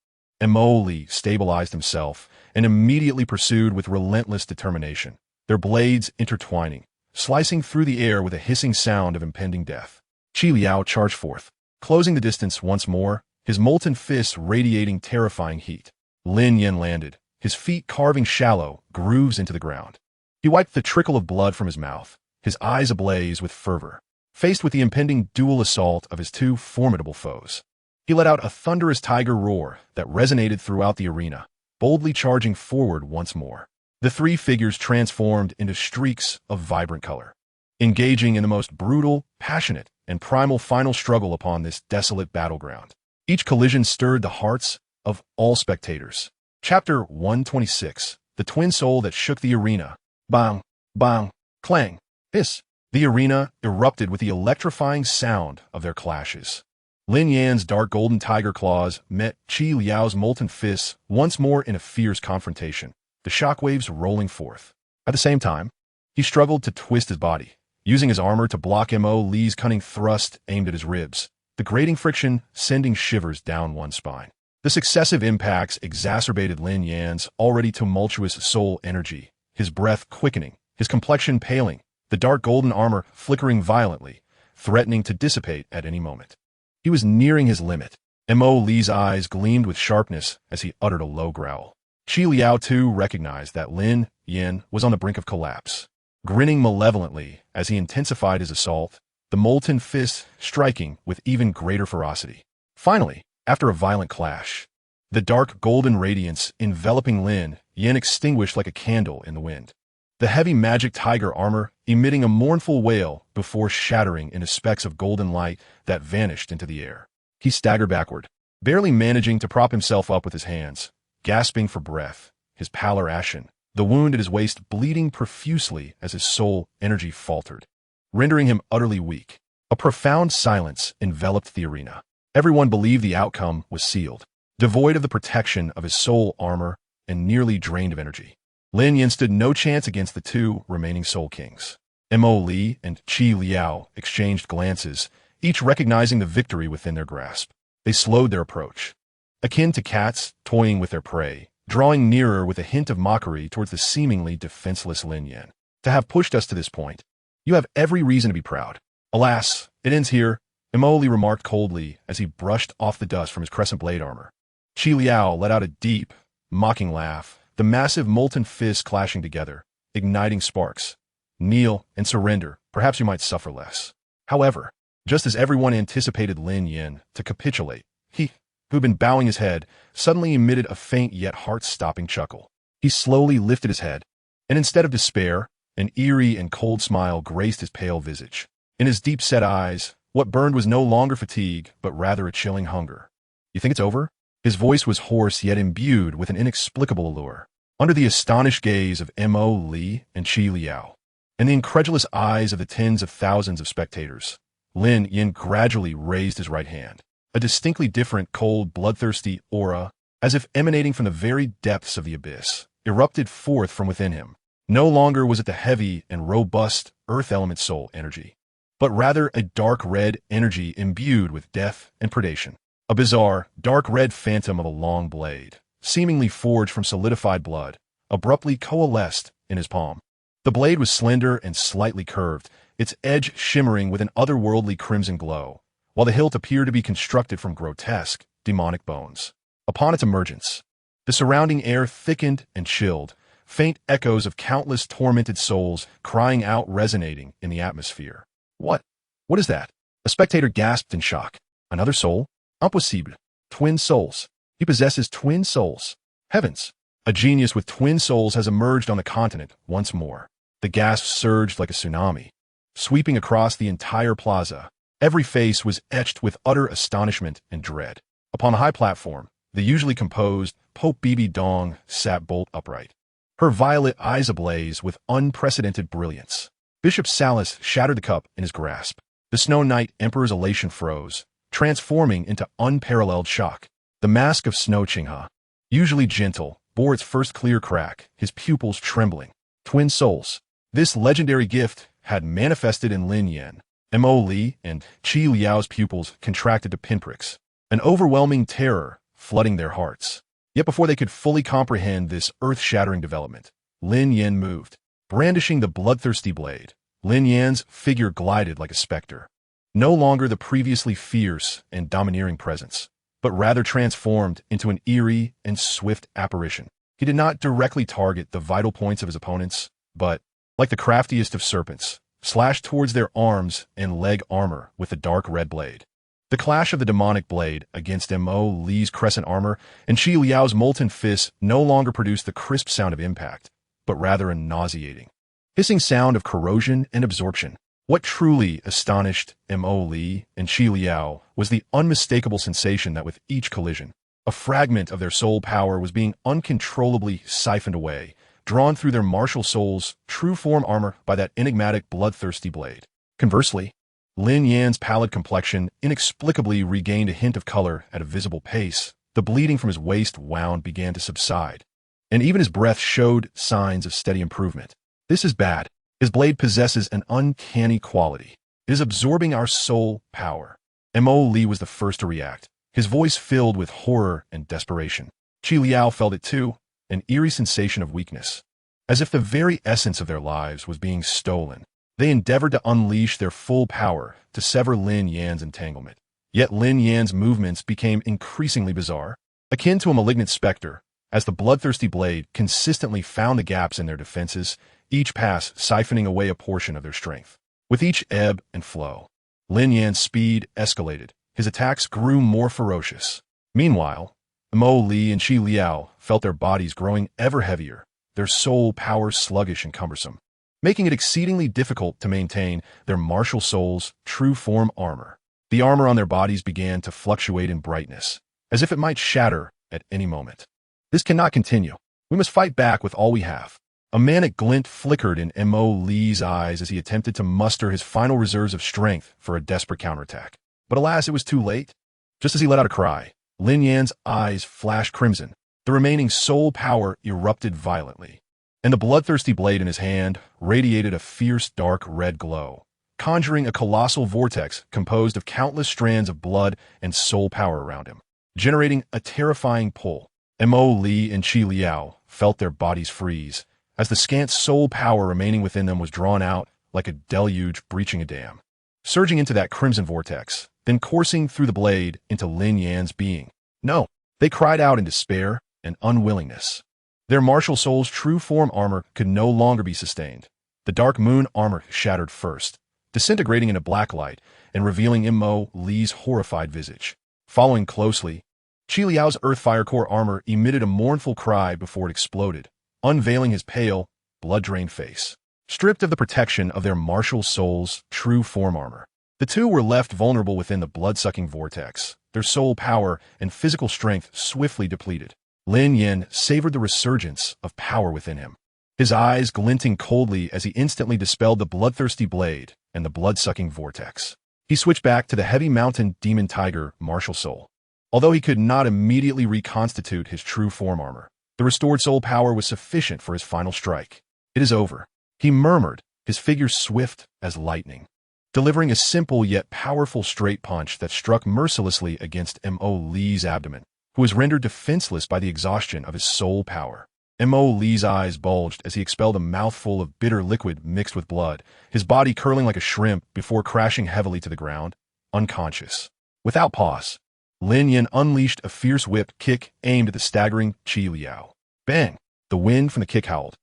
Mo Li stabilized himself and immediately pursued with relentless determination, their blades intertwining, slicing through the air with a hissing sound of impending death. Qi Liao charged forth, closing the distance once more, his molten fists radiating terrifying heat. Lin Yan landed, his feet carving shallow grooves into the ground. He wiped the trickle of blood from his mouth, his eyes ablaze with fervor, faced with the impending dual assault of his two formidable foes. He let out a thunderous tiger roar that resonated throughout the arena, boldly charging forward once more. The three figures transformed into streaks of vibrant color, engaging in the most brutal, passionate, and primal final struggle upon this desolate battleground. Each collision stirred the hearts of all spectators. Chapter 126, The Twin Soul That Shook the Arena. Bang! Bang! Clang! Hiss! The arena erupted with the electrifying sound of their clashes. Lin Yan's dark golden tiger claws met Qi Liao's molten fists once more in a fierce confrontation, the shockwaves rolling forth. At the same time, he struggled to twist his body, using his armor to block Mo Li's cunning thrust aimed at his ribs, the grating friction sending shivers down one spine. The successive impacts exacerbated Lin Yan's already tumultuous soul energy, his breath quickening, his complexion paling, the dark golden armor flickering violently, threatening to dissipate at any moment. He was nearing his limit. Mo Li's eyes gleamed with sharpness as he uttered a low growl. Qi Liao too recognized that Lin Yan was on the brink of collapse. Grinning malevolently as he intensified his assault, the molten fist striking with even greater ferocity. Finally, after a violent clash, the dark golden radiance enveloping Lin Yan extinguished like a candle in the wind. The heavy magic tiger armor emitting a mournful wail before shattering into specks of golden light that vanished into the air. He staggered backward, barely managing to prop himself up with his hands, gasping for breath, his pallor ashen, the wound at his waist bleeding profusely as his soul energy faltered, rendering him utterly weak. A profound silence enveloped the arena. Everyone believed the outcome was sealed, devoid of the protection of his soul armor and nearly drained of energy. Lin Yan stood no chance against the two remaining Soul Kings. Mo Li and Qi Liao exchanged glances, each recognizing the victory within their grasp. They slowed their approach, akin to cats toying with their prey, drawing nearer with a hint of mockery towards the seemingly defenseless Lin Yan. To have pushed us to this point, you have every reason to be proud. Alas, it ends here, Mo Li remarked coldly as he brushed off the dust from his crescent blade armor. Qi Liao let out a deep, mocking laugh, the massive molten fists clashing together, igniting sparks. Kneel and surrender, perhaps you might suffer less. However, just as everyone anticipated Lin Yan to capitulate, he, who'd been bowing his head, suddenly emitted a faint yet heart-stopping chuckle. He slowly lifted his head, and instead of despair, an eerie and cold smile graced his pale visage. In his deep-set eyes, what burned was no longer fatigue, but rather a chilling hunger. You think it's over? His voice was hoarse yet imbued with an inexplicable allure. Under the astonished gaze of Mo Li and Qi Liao, and the incredulous eyes of the tens of thousands of spectators, Lin Yan gradually raised his right hand. A distinctly different, cold, bloodthirsty aura, as if emanating from the very depths of the abyss, erupted forth from within him. No longer was it the heavy and robust earth element soul energy, but rather a dark red energy imbued with death and predation. A bizarre, dark red phantom of a long blade, seemingly forged from solidified blood, abruptly coalesced in his palm. The blade was slender and slightly curved, its edge shimmering with an otherworldly crimson glow, while the hilt appeared to be constructed from grotesque, demonic bones. Upon its emergence, the surrounding air thickened and chilled, faint echoes of countless tormented souls crying out resonating in the atmosphere. What? What is that? A spectator gasped in shock. Another soul? Impossible. Twin souls. He possesses twin souls. Heavens! A genius with twin souls has emerged on the continent once more. The gasps surged like a tsunami, sweeping across the entire plaza. Every face was etched with utter astonishment and dread. Upon the high platform, the usually composed Pope Bibi Dong sat bolt upright, her violet eyes ablaze with unprecedented brilliance. Bishop Salas shattered the cup in his grasp. The Snow Knight Emperor's elation froze, transforming into unparalleled shock. The mask of Snow Qinghe, usually gentle, bore its first clear crack, his pupils trembling. Twin souls. This legendary gift had manifested in Lin Yan. Mo Li and Qi Liao's pupils contracted to pinpricks, an overwhelming terror flooding their hearts. Yet before they could fully comprehend this earth-shattering development, Lin Yan moved. Brandishing the bloodthirsty blade, Lin Yan's figure glided like a specter. No longer the previously fierce and domineering presence, but rather transformed into an eerie and swift apparition. He did not directly target the vital points of his opponents, but, like the craftiest of serpents, slashed towards their arms and leg armor with the dark red blade. The clash of the demonic blade against Mo Li's crescent armor and Qi Liao's molten fists no longer produced the crisp sound of impact, but rather a nauseating, hissing sound of corrosion and absorption. What truly astonished Mo Li and Qi Liao was the unmistakable sensation that with each collision, a fragment of their soul power was being uncontrollably siphoned away, drawn through their martial soul's true form armor by that enigmatic bloodthirsty blade. Conversely, Lin Yan's pallid complexion inexplicably regained a hint of color at a visible pace. The bleeding from his waist wound began to subside, and even his breath showed signs of steady improvement. This is bad. His blade possesses an uncanny quality. It is absorbing our soul power. Mo Li was the first to react, his voice filled with horror and desperation. Qi Liao felt it too, an eerie sensation of weakness. As if the very essence of their lives was being stolen, they endeavored to unleash their full power to sever Lin Yan's entanglement. Yet Lin Yan's movements became increasingly bizarre, akin to a malignant specter, as the bloodthirsty blade consistently found the gaps in their defenses, each pass siphoning away a portion of their strength. With each ebb and flow, Lin Yan's speed escalated. His attacks grew more ferocious. Meanwhile, Mo Li and Qi Liao felt their bodies growing ever heavier, their soul power sluggish and cumbersome, making it exceedingly difficult to maintain their martial soul's true form armor. The armor on their bodies began to fluctuate in brightness, as if it might shatter at any moment. This cannot continue. We must fight back with all we have. A manic glint flickered in Mo Li's eyes as he attempted to muster his final reserves of strength for a desperate counterattack. But alas, it was too late. Just as he let out a cry, Lin Yan's eyes flashed crimson. The remaining soul power erupted violently, and the bloodthirsty blade in his hand radiated a fierce dark red glow, conjuring a colossal vortex composed of countless strands of blood and soul power around him, generating a terrifying pull. Mo Li and Qi Liao felt their bodies freeze, as the scant soul power remaining within them was drawn out like a deluge breaching a dam, surging into that crimson vortex, then coursing through the blade into Lin Yan's being. No, they cried out in despair and unwillingness. Their martial soul's true form armor could no longer be sustained. The dark moon armor shattered first, disintegrating into black light and revealing Mo Li's horrified visage. Following closely, Qi Liao's Earthfire Core armor emitted a mournful cry before it exploded, unveiling his pale, blood-drained face. Stripped of the protection of their martial soul's true form armor, the two were left vulnerable within the blood-sucking vortex, their soul power and physical strength swiftly depleted. Lin Yan savored the resurgence of power within him, his eyes glinting coldly as he instantly dispelled the bloodthirsty blade and the blood-sucking vortex. He switched back to the heavy mountain demon tiger martial soul. Although he could not immediately reconstitute his true form armor, the restored soul power was sufficient for his final strike. It is over, he murmured, his figure swift as lightning, delivering a simple yet powerful straight punch that struck mercilessly against Mo Li's abdomen, who was rendered defenseless by the exhaustion of his soul power. Mo Li's eyes bulged as he expelled a mouthful of bitter liquid mixed with blood, his body curling like a shrimp before crashing heavily to the ground, unconscious. Without pause, Lin Yan unleashed a fierce whip kick aimed at the staggering Qi Liao. Bang! The wind from the kick howled,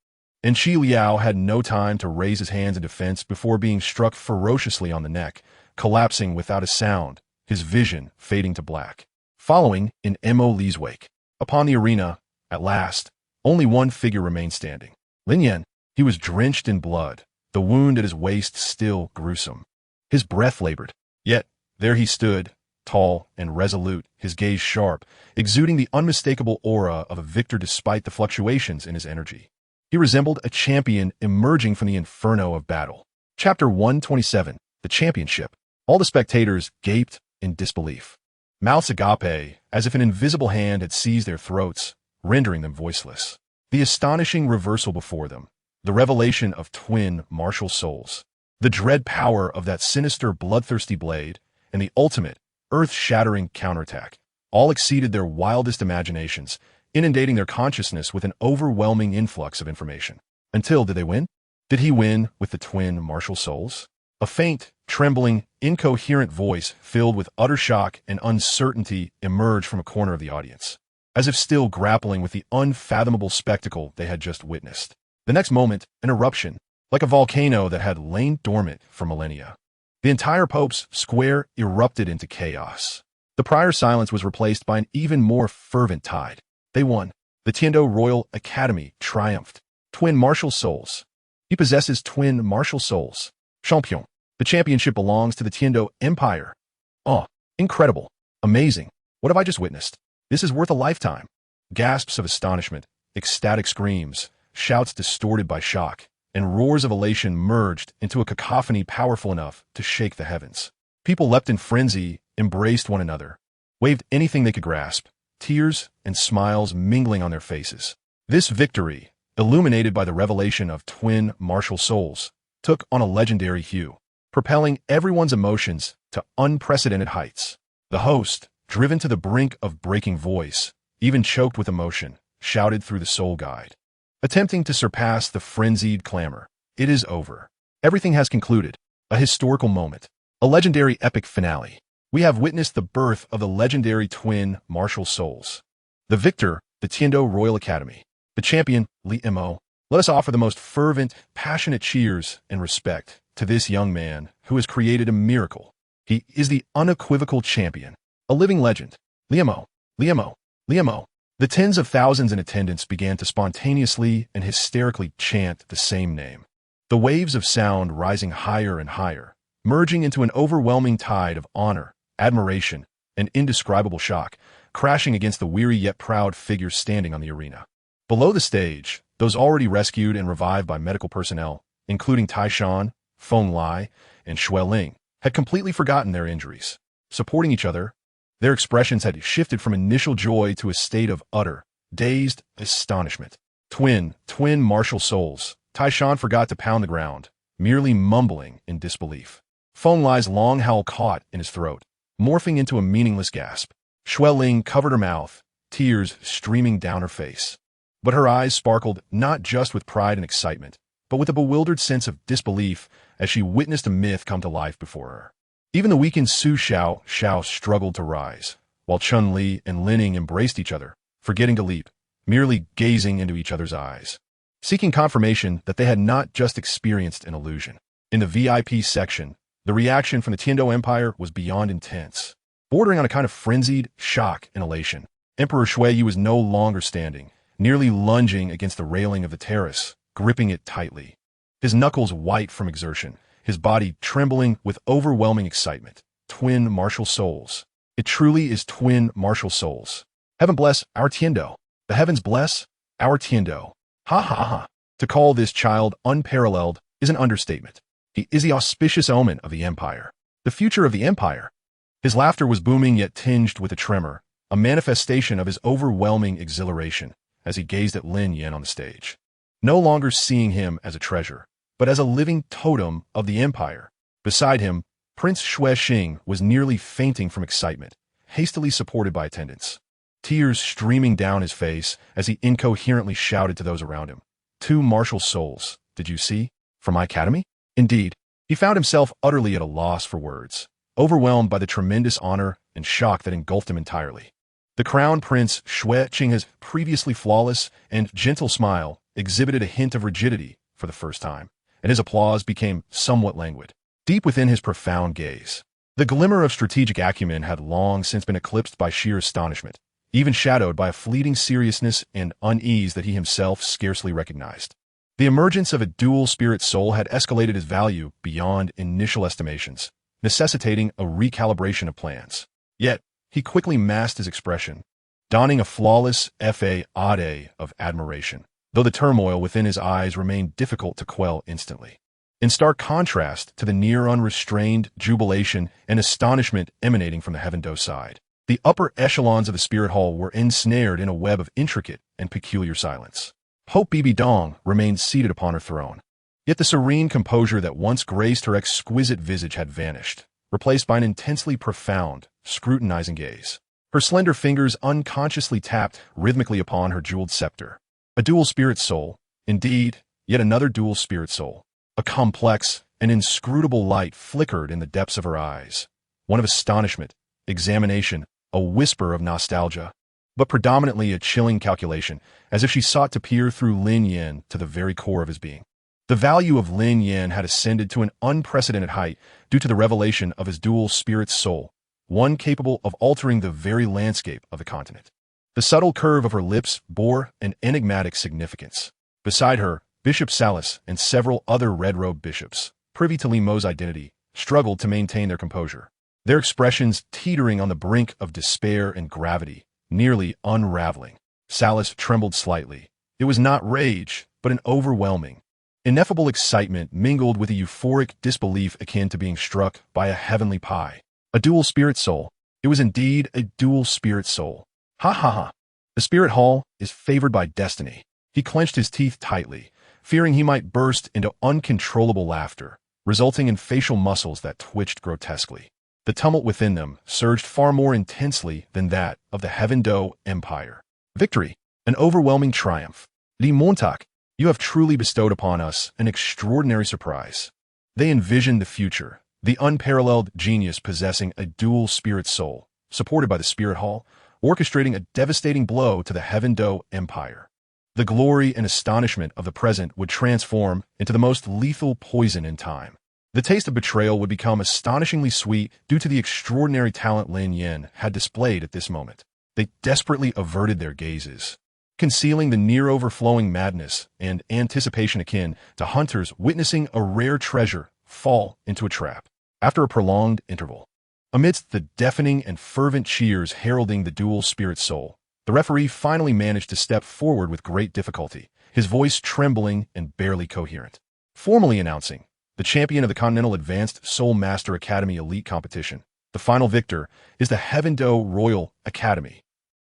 and Qi Liao had no time to raise his hands in defense before being struck ferociously on the neck, collapsing without a sound, his vision fading to black. Following in Mo Li's wake, upon the arena, at last, only one figure remained standing. Lin Yan. He was drenched in blood, the wound at his waist still gruesome. His breath labored, yet there he stood, tall and resolute, his gaze sharp, exuding the unmistakable aura of a victor despite the fluctuations in his energy. He resembled a champion emerging from the inferno of battle. Chapter 127, The Championship. All the spectators gaped in disbelief, mouths agape, as if an invisible hand had seized their throats, rendering them voiceless. The astonishing reversal before them, the revelation of twin martial souls, the dread power of that sinister bloodthirsty blade, and the ultimate, earth-shattering counterattack, all exceeded their wildest imaginations, inundating their consciousness with an overwhelming influx of information. Until, did they win? Did he win with the twin martial souls? A faint, trembling, incoherent voice filled with utter shock and uncertainty emerged from a corner of the audience, as if still grappling with the unfathomable spectacle they had just witnessed. The next moment, an eruption, like a volcano that had lain dormant for millennia. The entire Pope's square erupted into chaos. The prior silence was replaced by an even more fervent tide. They won. The Tiando Royal Academy triumphed. Twin martial souls. He possesses twin martial souls. Champion. The championship belongs to the Tiando Empire. Oh, incredible. Amazing. What have I just witnessed? This is worth a lifetime. Gasps of astonishment, ecstatic screams, shouts distorted by shock, and roars of elation merged into a cacophony powerful enough to shake the heavens. People leapt in frenzy, embraced one another, waved anything they could grasp, tears and smiles mingling on their faces. This victory, illuminated by the revelation of twin martial souls, took on a legendary hue, propelling everyone's emotions to unprecedented heights. The host, driven to the brink of breaking voice, even choked with emotion, shouted through the soul guide. Attempting to surpass the frenzied clamor, it is over. Everything has concluded. A historical moment. A legendary epic finale. We have witnessed the birth of the legendary twin martial souls. The victor, the Tiando Royal Academy. The champion, Lin Yan. Let us offer the most fervent, passionate cheers and respect to this young man who has created a miracle. He is the unequivocal champion, a living legend. Lin Yan. The tens of thousands in attendance began to spontaneously and hysterically chant the same name. The waves of sound rising higher and higher, merging into an overwhelming tide of honor, admiration, and indescribable shock, crashing against the weary yet proud figures standing on the arena. Below the stage, those already rescued and revived by medical personnel, including Taishan, Feng Lai, and Shui Ling, had completely forgotten their injuries. Supporting each other, their expressions had shifted from initial joy to a state of utter, dazed astonishment. Twin martial souls. Taishan forgot to pound the ground, merely mumbling in disbelief. Feng Lai's long howl caught in his throat, morphing into a meaningless gasp. Shui Ling covered her mouth, tears streaming down her face. But her eyes sparkled not just with pride and excitement, but with a bewildered sense of disbelief as she witnessed a myth come to life before her. Even the weakened Su Xiao struggled to rise, while Chun Li and Lin Yan embraced each other, forgetting to leap, merely gazing into each other's eyes, seeking confirmation that they had not just experienced an illusion. In the VIP section, the reaction from the Tiando Empire was beyond intense, bordering on a kind of frenzied shock and elation. Emperor Shui was no longer standing, nearly lunging against the railing of the terrace, gripping it tightly. His knuckles white from exertion, his body trembling with overwhelming excitement. Twin martial souls. It truly is twin martial souls. Heaven bless our Tiando. The heavens bless our Tiando. Ha ha ha. To call this child unparalleled is an understatement. He is the auspicious omen of the empire. The future of the empire. His laughter was booming yet tinged with a tremor, a manifestation of his overwhelming exhilaration as he gazed at Lin Yan on the stage. No longer seeing him as a treasure, but as a living totem of the empire. Beside him, Prince Shui Xing was nearly fainting from excitement, hastily supported by attendants. Tears streaming down his face as he incoherently shouted to those around him. Two martial souls, did you see? From my academy? Indeed, he found himself utterly at a loss for words, overwhelmed by the tremendous honor and shock that engulfed him entirely. The crown prince Shui Xing's previously flawless and gentle smile exhibited a hint of rigidity for the first time, and his applause became somewhat languid. Deep within his profound gaze, the glimmer of strategic acumen had long since been eclipsed by sheer astonishment, even shadowed by a fleeting seriousness and unease that he himself scarcely recognized. The emergence of a dual spirit soul had escalated his value beyond initial estimations, necessitating a recalibration of plans. Yet, he quickly masked his expression, donning a flawless facade of admiration, though the turmoil within his eyes remained difficult to quell instantly. In stark contrast to the near unrestrained jubilation and astonishment emanating from the Heaven Do side, the upper echelons of the spirit hall were ensnared in a web of intricate and peculiar silence. Hope Bibi Dong remained seated upon her throne, yet the serene composure that once graced her exquisite visage had vanished, replaced by an intensely profound, scrutinizing gaze. Her slender fingers unconsciously tapped rhythmically upon her jeweled scepter. A dual spirit soul, indeed, yet another dual spirit soul. A complex and inscrutable light flickered in the depths of her eyes, one of astonishment, examination, a whisper of nostalgia, but predominantly a chilling calculation, as if she sought to peer through Lin Yan to the very core of his being. The value of Lin Yan had ascended to an unprecedented height due to the revelation of his dual spirit soul, one capable of altering the very landscape of the continent. The subtle curve of her lips bore an enigmatic significance. Beside her, Bishop Salas and several other red-robed bishops, privy to Li Mo's identity, struggled to maintain their composure, their expressions teetering on the brink of despair and gravity, nearly unraveling. Salas trembled slightly. It was not rage, but an overwhelming, ineffable excitement mingled with a euphoric disbelief akin to being struck by a heavenly pie. A dual spirit soul. It was indeed a dual spirit soul. Ha ha ha. The spirit hall is favored by destiny. He clenched his teeth tightly, fearing he might burst into uncontrollable laughter, resulting in facial muscles that twitched grotesquely. The tumult within them surged far more intensely than that of the Heaven Do Empire. Victory! An overwhelming triumph. Li Montauk, you have truly bestowed upon us an extraordinary surprise. They envisioned the future, the unparalleled genius possessing a dual spirit soul, supported by the Spirit Hall, orchestrating a devastating blow to the Heaven Do Empire. The glory and astonishment of the present would transform into the most lethal poison in time. The taste of betrayal would become astonishingly sweet due to the extraordinary talent Lin Yan had displayed at this moment. They desperately averted their gazes, concealing the near-overflowing madness and anticipation akin to hunters witnessing a rare treasure fall into a trap. After a prolonged interval, amidst the deafening and fervent cheers heralding the dual spirit soul, the referee finally managed to step forward with great difficulty, his voice trembling and barely coherent, formally announcing, the champion of the Continental Advanced Soul Master Academy Elite Competition, the final victor, is the Heaven Do Royal Academy.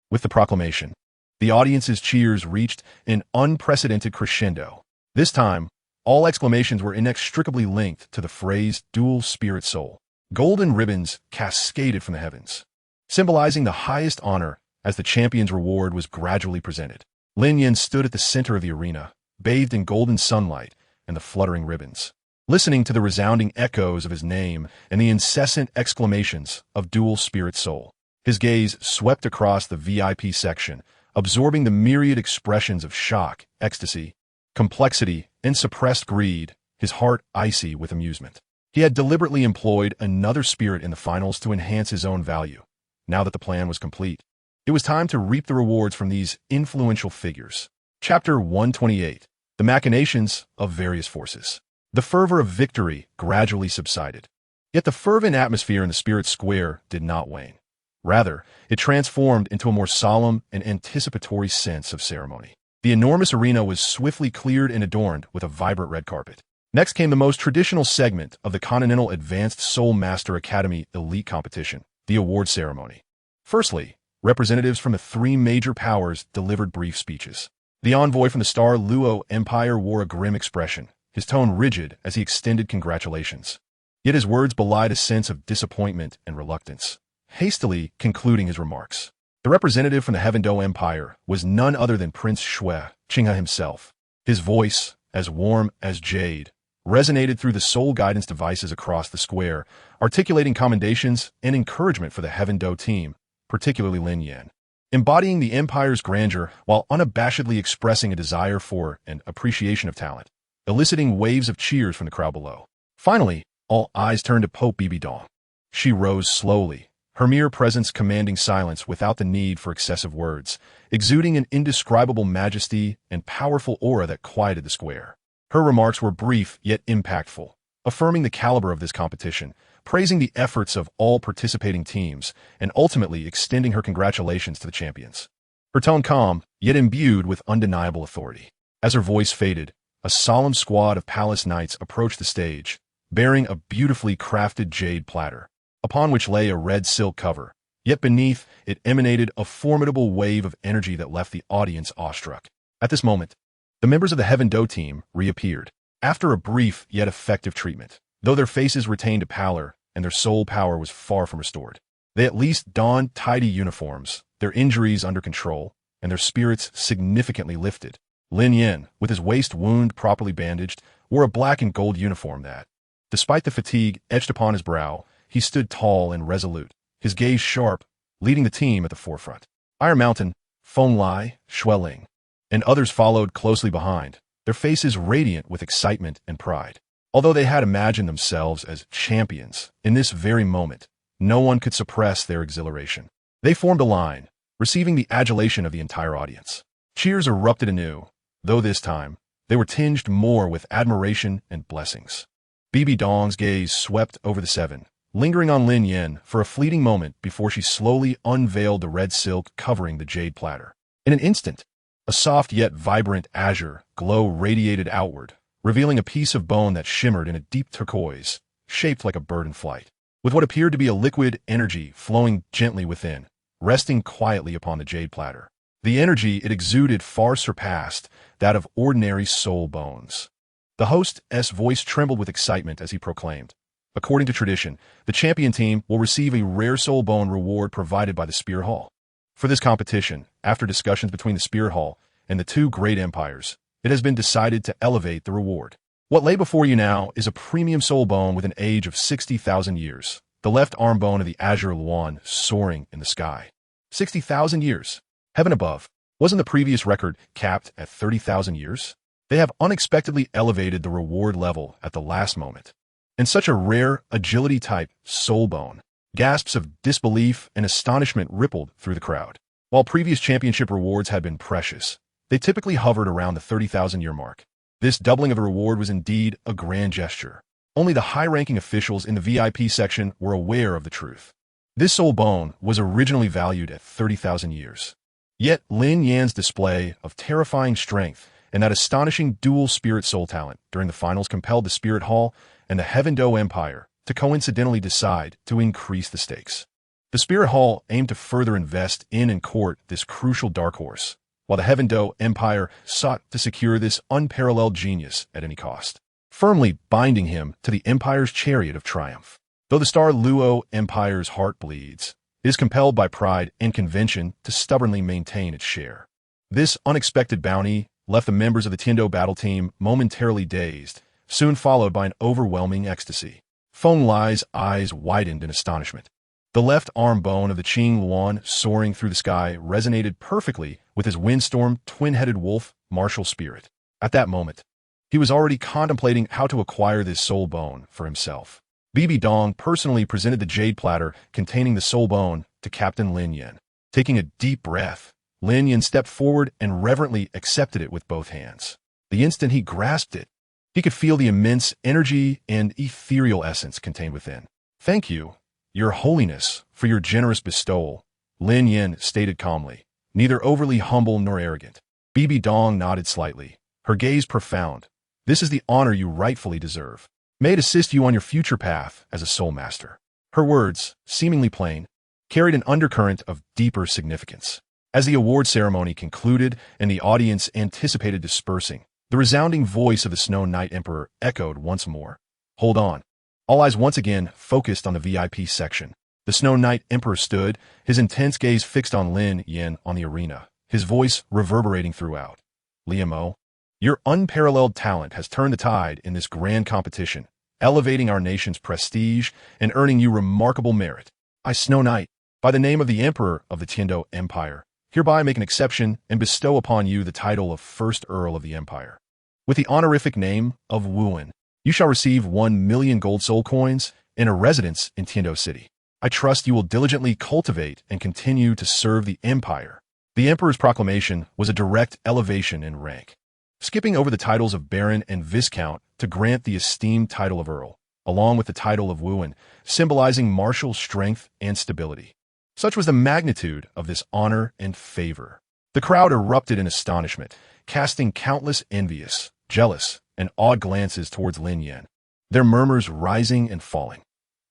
With the proclamation, the audience's cheers reached an unprecedented crescendo. This time, all exclamations were inextricably linked to the phrase dual spirit soul. Golden ribbons cascaded from the heavens, symbolizing the highest honor as the champion's reward was gradually presented. Lin Yan stood at the center of the arena, bathed in golden sunlight and the fluttering ribbons, listening to the resounding echoes of his name and the incessant exclamations of dual spirit soul. His gaze swept across the VIP section, absorbing the myriad expressions of shock, ecstasy, complexity, and suppressed greed, his heart icy with amusement. He had deliberately employed another spirit in the finals to enhance his own value. Now that the plan was complete, it was time to reap the rewards from these influential figures. Chapter 128. The Machinations of Various Forces. The fervor of victory gradually subsided. Yet the fervent atmosphere in the Spirit Square did not wane. Rather, it transformed into a more solemn and anticipatory sense of ceremony. The enormous arena was swiftly cleared and adorned with a vibrant red carpet. Next came the most traditional segment of the Continental Advanced Soul Master Academy Elite Competition, the award ceremony. Firstly, representatives from the three major powers delivered brief speeches. The envoy from the Star Luo Empire wore a grim expression, his tone rigid as he extended congratulations. Yet his words belied a sense of disappointment and reluctance, hastily concluding his remarks. The representative from the Heaven Do Empire was none other than Prince Shui Qinghe himself. His voice, as warm as jade, resonated through the soul guidance devices across the square, articulating commendations and encouragement for the Heaven Do team, particularly Lin Yan, embodying the Empire's grandeur while unabashedly expressing a desire for and appreciation of talent, eliciting waves of cheers from the crowd below. Finally, all eyes turned to Pope Bibi Dong. She rose slowly, her mere presence commanding silence without the need for excessive words, exuding an indescribable majesty and powerful aura that quieted the square. Her remarks were brief yet impactful, affirming the caliber of this competition, praising the efforts of all participating teams, and ultimately extending her congratulations to the champions. Her tone calm, yet imbued with undeniable authority. As her voice faded, a solemn squad of palace knights approached the stage, bearing a beautifully crafted jade platter, upon which lay a red silk cover, yet beneath it emanated a formidable wave of energy that left the audience awestruck. At this moment, the members of the Heaven Do team reappeared, after a brief yet effective treatment. Though their faces retained a pallor and their soul power was far from restored, they at least donned tidy uniforms, their injuries under control, and their spirits significantly lifted. Lin Yan, with his waist wound properly bandaged, wore a black and gold uniform that, despite the fatigue etched upon his brow, he stood tall and resolute, his gaze sharp, leading the team at the forefront. Iron Mountain, Feng Lai, Xueling, and others followed closely behind, their faces radiant with excitement and pride. Although they had imagined themselves as champions, in this very moment, no one could suppress their exhilaration. They formed a line, receiving the adulation of the entire audience. Cheers erupted anew, though this time, they were tinged more with admiration and blessings. Bibi Dong's gaze swept over the seven, lingering on Lin Yan for a fleeting moment before she slowly unveiled the red silk covering the jade platter. In an instant, a soft yet vibrant azure glow radiated outward, revealing a piece of bone that shimmered in a deep turquoise, shaped like a bird in flight, with what appeared to be a liquid energy flowing gently within, resting quietly upon the jade platter. The energy it exuded far surpassed that of ordinary soul bones. The host's voice trembled with excitement as he proclaimed, "According to tradition, the champion team will receive a rare soul bone reward provided by the Spirit Hall. For this competition, after discussions between the Spirit Hall and the two great empires, it has been decided to elevate the reward. What lay before you now is a premium soul bone with an age of 60,000 years, the left arm bone of the Azure Luan soaring in the sky. 60,000 years. Heaven above. Wasn't the previous record capped at 30,000 years? They have unexpectedly elevated the reward level at the last moment. And such a rare agility-type soul bone." Gasps of disbelief and astonishment rippled through the crowd. While previous championship rewards had been precious, they typically hovered around the 30,000-year mark. This doubling of the reward was indeed a grand gesture. Only the high-ranking officials in the VIP section were aware of the truth. This soul bone was originally valued at 30,000 years. Yet Lin Yan's display of terrifying strength and that astonishing dual spirit soul talent during the finals compelled the Spirit Hall and the Heaven Do Empire to coincidentally decide to increase the stakes. The Spirit Hall aimed to further invest in and court this crucial dark horse, while the Heaven Do Empire sought to secure this unparalleled genius at any cost, firmly binding him to the Empire's chariot of triumph. Though the Star Luo Empire's heart bleeds, it is compelled by pride and convention to stubbornly maintain its share. This unexpected bounty left the members of the Tiando battle team momentarily dazed, soon followed by an overwhelming ecstasy. Feng Lai's eyes widened in astonishment. The left arm bone of the Qing Luan soaring through the sky resonated perfectly with his windstorm, twin-headed wolf, martial spirit. At that moment, he was already contemplating how to acquire this soul bone for himself. Bibi Dong personally presented the jade platter containing the soul bone to Captain Lin Yan. Taking a deep breath, Lin Yan stepped forward and reverently accepted it with both hands. The instant he grasped it, he could feel the immense energy and ethereal essence contained within. "Thank you, Your Holiness, for your generous bestowal," Lin Yan stated calmly, neither overly humble nor arrogant. Bibi Dong nodded slightly, her gaze profound. "This is the honor you rightfully deserve. May it assist you on your future path as a soul master." Her words, seemingly plain, carried an undercurrent of deeper significance. As the award ceremony concluded and the audience anticipated dispersing, the resounding voice of the Snow Knight Emperor echoed once more. "Hold on." All eyes once again focused on the VIP section. The Snow Knight Emperor stood, his intense gaze fixed on Lin Yan on the arena, his voice reverberating throughout. "Liamo, your unparalleled talent has turned the tide in this grand competition, elevating our nation's prestige and earning you remarkable merit. I, Snow Knight, by the name of the Emperor of the Tiando Empire, hereby make an exception and bestow upon you the title of First Earl of the Empire. With the honorific name of Wuan, you shall receive 1,000,000 gold soul coins and a residence in Tiando City. I trust you will diligently cultivate and continue to serve the Empire." The Emperor's proclamation was a direct elevation in rank, skipping over the titles of Baron and Viscount to grant the esteemed title of Earl, along with the title of Wuan, symbolizing martial strength and stability. Such was the magnitude of this honor and favor. The crowd erupted in astonishment, casting countless envious, jealous, and awed glances towards Lin Yan, their murmurs rising and falling.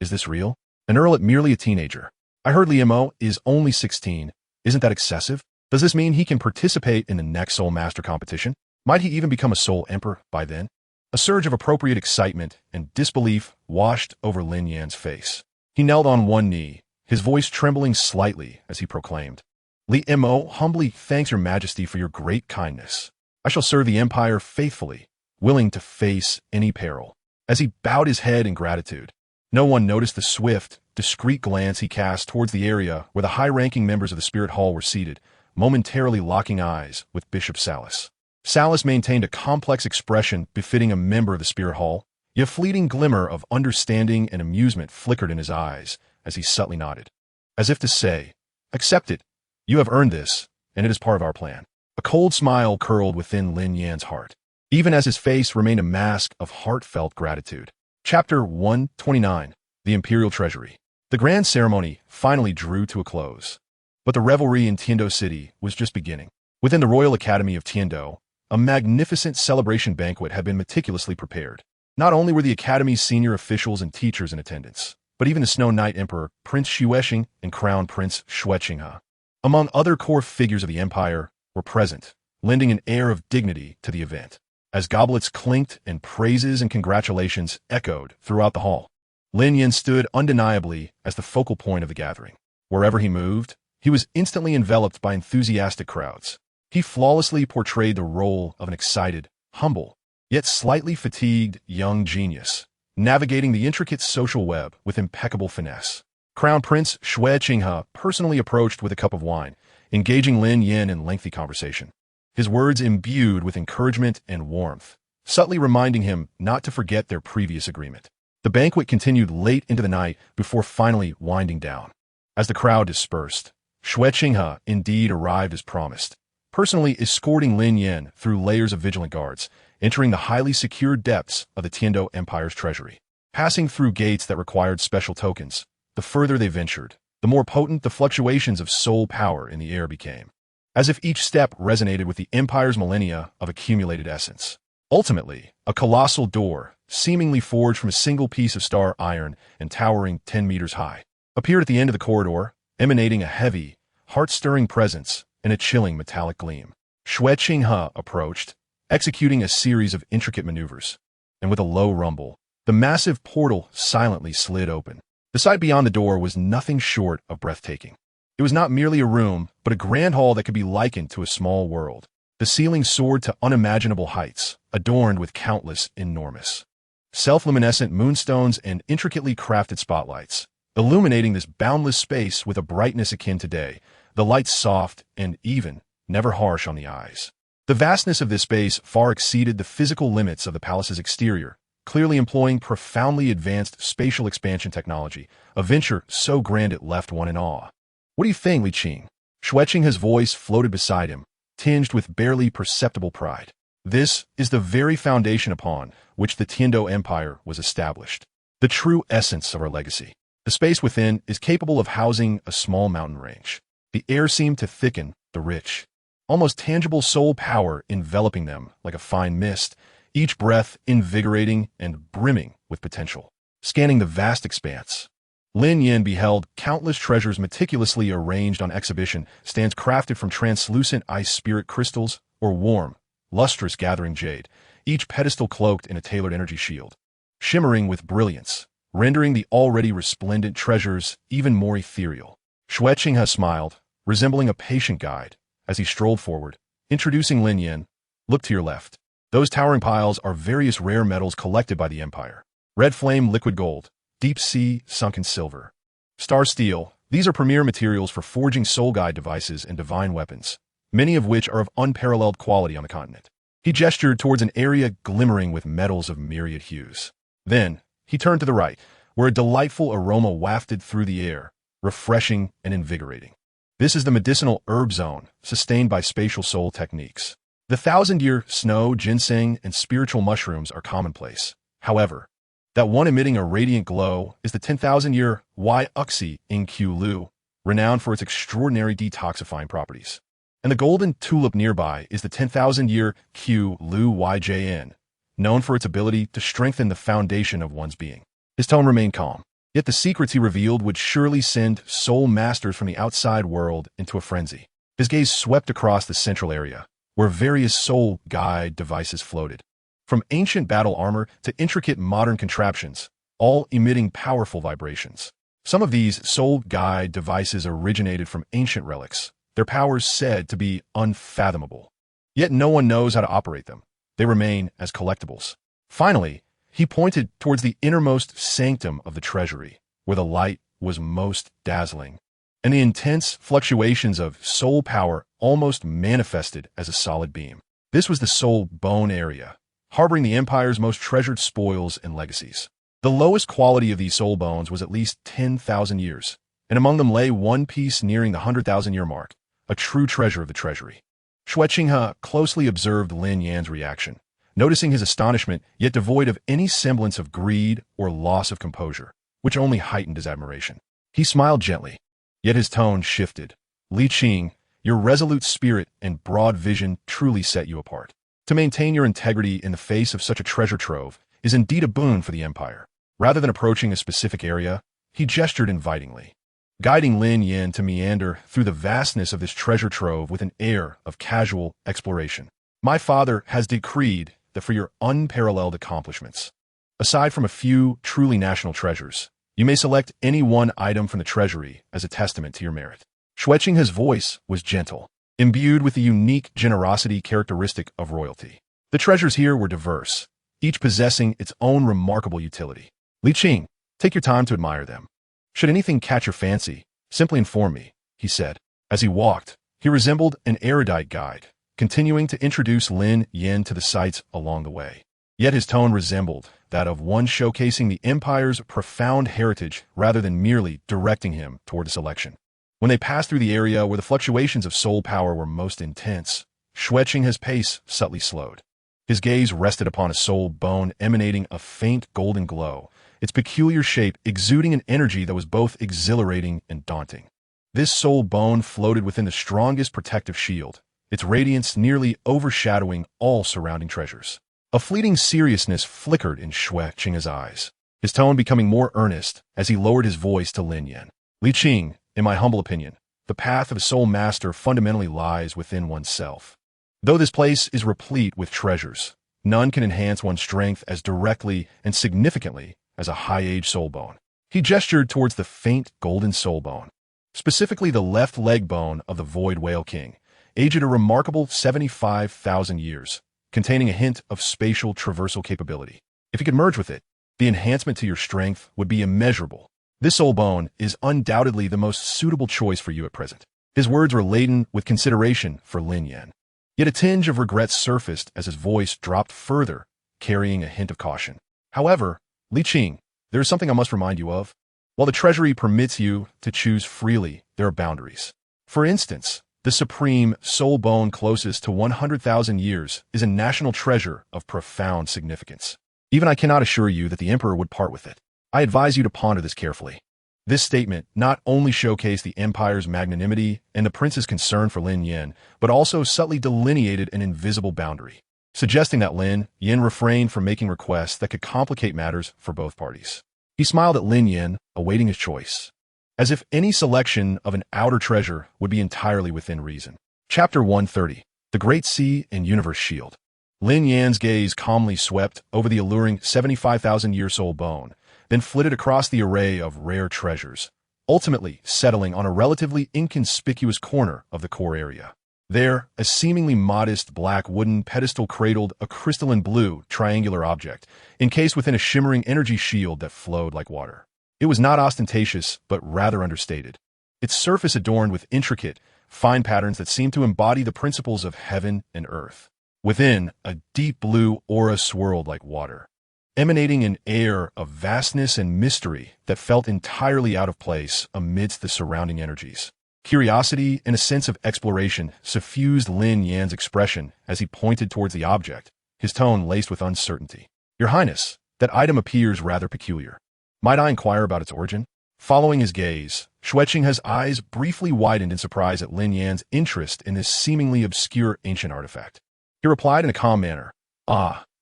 "Is this real? An earl at merely a teenager? I heard Liamo is only 16. Isn't that excessive? Does this mean he can participate in the next Soul Master competition? Might he even become a Soul Emperor by then?" A surge of appropriate excitement and disbelief washed over Lin Yan's face. He knelt on one knee, his voice trembling slightly as he proclaimed, "Liamo humbly thanks your majesty for your great kindness. I shall serve the Empire faithfully, willing to face any peril." As he bowed his head in gratitude, no one noticed the swift, discreet glance he cast towards the area where the high-ranking members of the Spirit Hall were seated, momentarily locking eyes with Bishop Salas. Salas maintained a complex expression befitting a member of the Spirit Hall, yet a fleeting glimmer of understanding and amusement flickered in his eyes as he subtly nodded, as if to say, "Accept it. You have earned this, and it is part of our plan." A cold smile curled within Lin Yan's heart, even as his face remained a mask of heartfelt gratitude. Chapter 129, The Imperial Treasury. The grand ceremony finally drew to a close, but the revelry in Tiando City was just beginning. Within the Royal Academy of Tiando, a magnificent celebration banquet had been meticulously prepared. Not only were the Academy's senior officials and teachers in attendance, but even the Snow Knight Emperor, Prince Xuexing, and Crown Prince Xueqinghe. Among other core figures of the empire were present, lending an air of dignity to the event. As goblets clinked and praises and congratulations echoed throughout the hall, Lin Yan stood undeniably as the focal point of the gathering. Wherever he moved, he was instantly enveloped by enthusiastic crowds. He flawlessly portrayed the role of an excited, humble, yet slightly fatigued young genius, navigating the intricate social web with impeccable finesse. Crown Prince Shui Qinghe personally approached with a cup of wine, engaging Lin Yan in lengthy conversation. His words imbued with encouragement and warmth, subtly reminding him not to forget their previous agreement. The banquet continued late into the night before finally winding down. As the crowd dispersed, Shui Qinghe indeed arrived as promised, personally escorting Lin Yan through layers of vigilant guards, entering the highly secured depths of the Tiando Empire's treasury. Passing through gates that required special tokens, the further they ventured, the more potent the fluctuations of soul power in the air became, as if each step resonated with the Empire's millennia of accumulated essence. Ultimately, a colossal door, seemingly forged from a single piece of star iron and towering 10 meters high, appeared at the end of the corridor, emanating a heavy, heart-stirring presence and a chilling metallic gleam. Shui Qinghe approached, executing a series of intricate maneuvers, and with a low rumble, the massive portal silently slid open. The sight beyond the door was nothing short of breathtaking. It was not merely a room, but a grand hall that could be likened to a small world. The ceiling soared to unimaginable heights, adorned with countless enormous, self-luminescent moonstones and intricately crafted spotlights, illuminating this boundless space with a brightness akin to day, the lights soft and even, never harsh on the eyes. The vastness of this space far exceeded the physical limits of the palace's exterior, clearly employing profoundly advanced spatial expansion technology, a venture so grand it left one in awe. "What do you think, Li Qing?" Shui Qinghe's voice floated beside him, tinged with barely perceptible pride. This is the very foundation upon which the Tiando Empire was established, the true essence of our legacy. The space within is capable of housing a small mountain range. The air seemed to thicken, the rich, almost tangible soul power enveloping them like a fine mist, each breath invigorating and brimming with potential. Scanning the vast expanse, Lin Yan beheld countless treasures meticulously arranged on exhibition, stands crafted from translucent ice spirit crystals or warm, lustrous gathering jade, each pedestal cloaked in a tailored energy shield, shimmering with brilliance, rendering the already resplendent treasures even more ethereal. Shui Qinghe smiled, resembling a patient guide, as he strolled forward, introducing Lin Yan. "Look to your left. Those towering piles are various rare metals collected by the Empire. Red flame liquid gold, deep sea sunken silver, star steel. These are premier materials for forging soul guide devices and divine weapons, many of which are of unparalleled quality on the continent." He gestured towards an area glimmering with metals of myriad hues. Then, he turned to the right, where a delightful aroma wafted through the air, refreshing and invigorating. This is the medicinal herb zone, sustained by spatial soul techniques. The 1,000-year snow, ginseng, and spiritual mushrooms are commonplace. However, that one emitting a radiant glow is the 10,000-year Yuxi Q Lu, renowned for its extraordinary detoxifying properties. And the golden tulip nearby is the 10,000-year Q Lu YJN, known for its ability to strengthen the foundation of one's being. His tone remained calm, yet the secrets he revealed would surely send soul masters from the outside world into a frenzy. His gaze swept across the central area, where various soul guide devices floated, from ancient battle armor to intricate modern contraptions, all emitting powerful vibrations. Some of these soul guide devices originated from ancient relics, their powers said to be unfathomable. Yet no one knows how to operate them. They remain as collectibles. Finally, he pointed towards the innermost sanctum of the treasury, where the light was most dazzling, and the intense fluctuations of soul power almost manifested as a solid beam. This was the soul bone area, harboring the Empire's most treasured spoils and legacies. The lowest quality of these soul bones was at least 10,000 years, and among them lay one piece nearing the 100,000-year mark, a true treasure of the treasury. Shui Qinghe closely observed Lin Yan's reaction, noticing his astonishment, yet devoid of any semblance of greed or loss of composure, which only heightened his admiration. He smiled gently, yet his tone shifted. "Li Qing, your resolute spirit and broad vision truly set you apart. To maintain your integrity in the face of such a treasure trove is indeed a boon for the Empire." Rather than approaching a specific area, he gestured invitingly. guiding Lin Yan to meander through the vastness of this treasure trove with an air of casual exploration. My father has decreed that for your unparalleled accomplishments, aside from a few truly national treasures, you may select any one item from the treasury as a testament to your merit. Xueqing's voice was gentle, imbued with the unique generosity characteristic of royalty. The treasures here were diverse, each possessing its own remarkable utility. Li Qing, take your time to admire them. Should anything catch your fancy, simply inform me, he said. As he walked, he resembled an erudite guide, continuing to introduce Lin Yan to the sights along the way. Yet his tone resembled that of one showcasing the Empire's profound heritage rather than merely directing him toward a selection. When they passed through the area where the fluctuations of soul power were most intense, Xueqing's pace subtly slowed. His gaze rested upon a soul bone emanating a faint golden glow, its peculiar shape exuding an energy that was both exhilarating and daunting. This soul bone floated within the strongest protective shield, its radiance nearly overshadowing all surrounding treasures. A fleeting seriousness flickered in Xueqing's eyes, his tone becoming more earnest as he lowered his voice to Lin Yan. Li Qing, in my humble opinion, the path of a soul master fundamentally lies within oneself. Though this place is replete with treasures, none can enhance one's strength as directly and significantly as a high-age soul bone. He gestured towards the faint golden soul bone, specifically the left leg bone of the Void Whale King, aged a remarkable 75,000 years, containing a hint of spatial traversal capability. If you could merge with it, the enhancement to your strength would be immeasurable. This soul bone is undoubtedly the most suitable choice for you at present. His words were laden with consideration for Lin Yan. Yet a tinge of regret surfaced as his voice dropped further, carrying a hint of caution. However, Li Qing, there is something I must remind you of. While the treasury permits you to choose freely, there are boundaries. For instance, the supreme soul bone closest to 100,000 years is a national treasure of profound significance. Even I cannot assure you that the Emperor would part with it. I advise you to ponder this carefully. This statement not only showcased the Empire's magnanimity and the prince's concern for Lin Yan, but also subtly delineated an invisible boundary, suggesting that Lin Yan refrained from making requests that could complicate matters for both parties. He smiled at Lin Yan, awaiting his choice, as if any selection of an outer treasure would be entirely within reason. Chapter 130, The Great Sea and Universe Shield. Lin Yan's gaze calmly swept over the alluring 75,000-year soul bone, then flitted across the array of rare treasures, ultimately settling on a relatively inconspicuous corner of the core area. There, a seemingly modest black wooden pedestal cradled a crystalline blue triangular object, encased within a shimmering energy shield that flowed like water. It was not ostentatious, but rather understated, its surface adorned with intricate, fine patterns that seemed to embody the principles of heaven and earth. Within, a deep blue aura swirled like water, emanating an air of vastness and mystery that felt entirely out of place amidst the surrounding energies. Curiosity and a sense of exploration suffused Lin Yan's expression as he pointed towards the object, his tone laced with uncertainty. Your Highness, that item appears rather peculiar. Might I inquire about its origin? Following his gaze, Xueqing's eyes briefly widened in surprise at Lin Yan's interest in this seemingly obscure ancient artifact. He replied in a calm manner,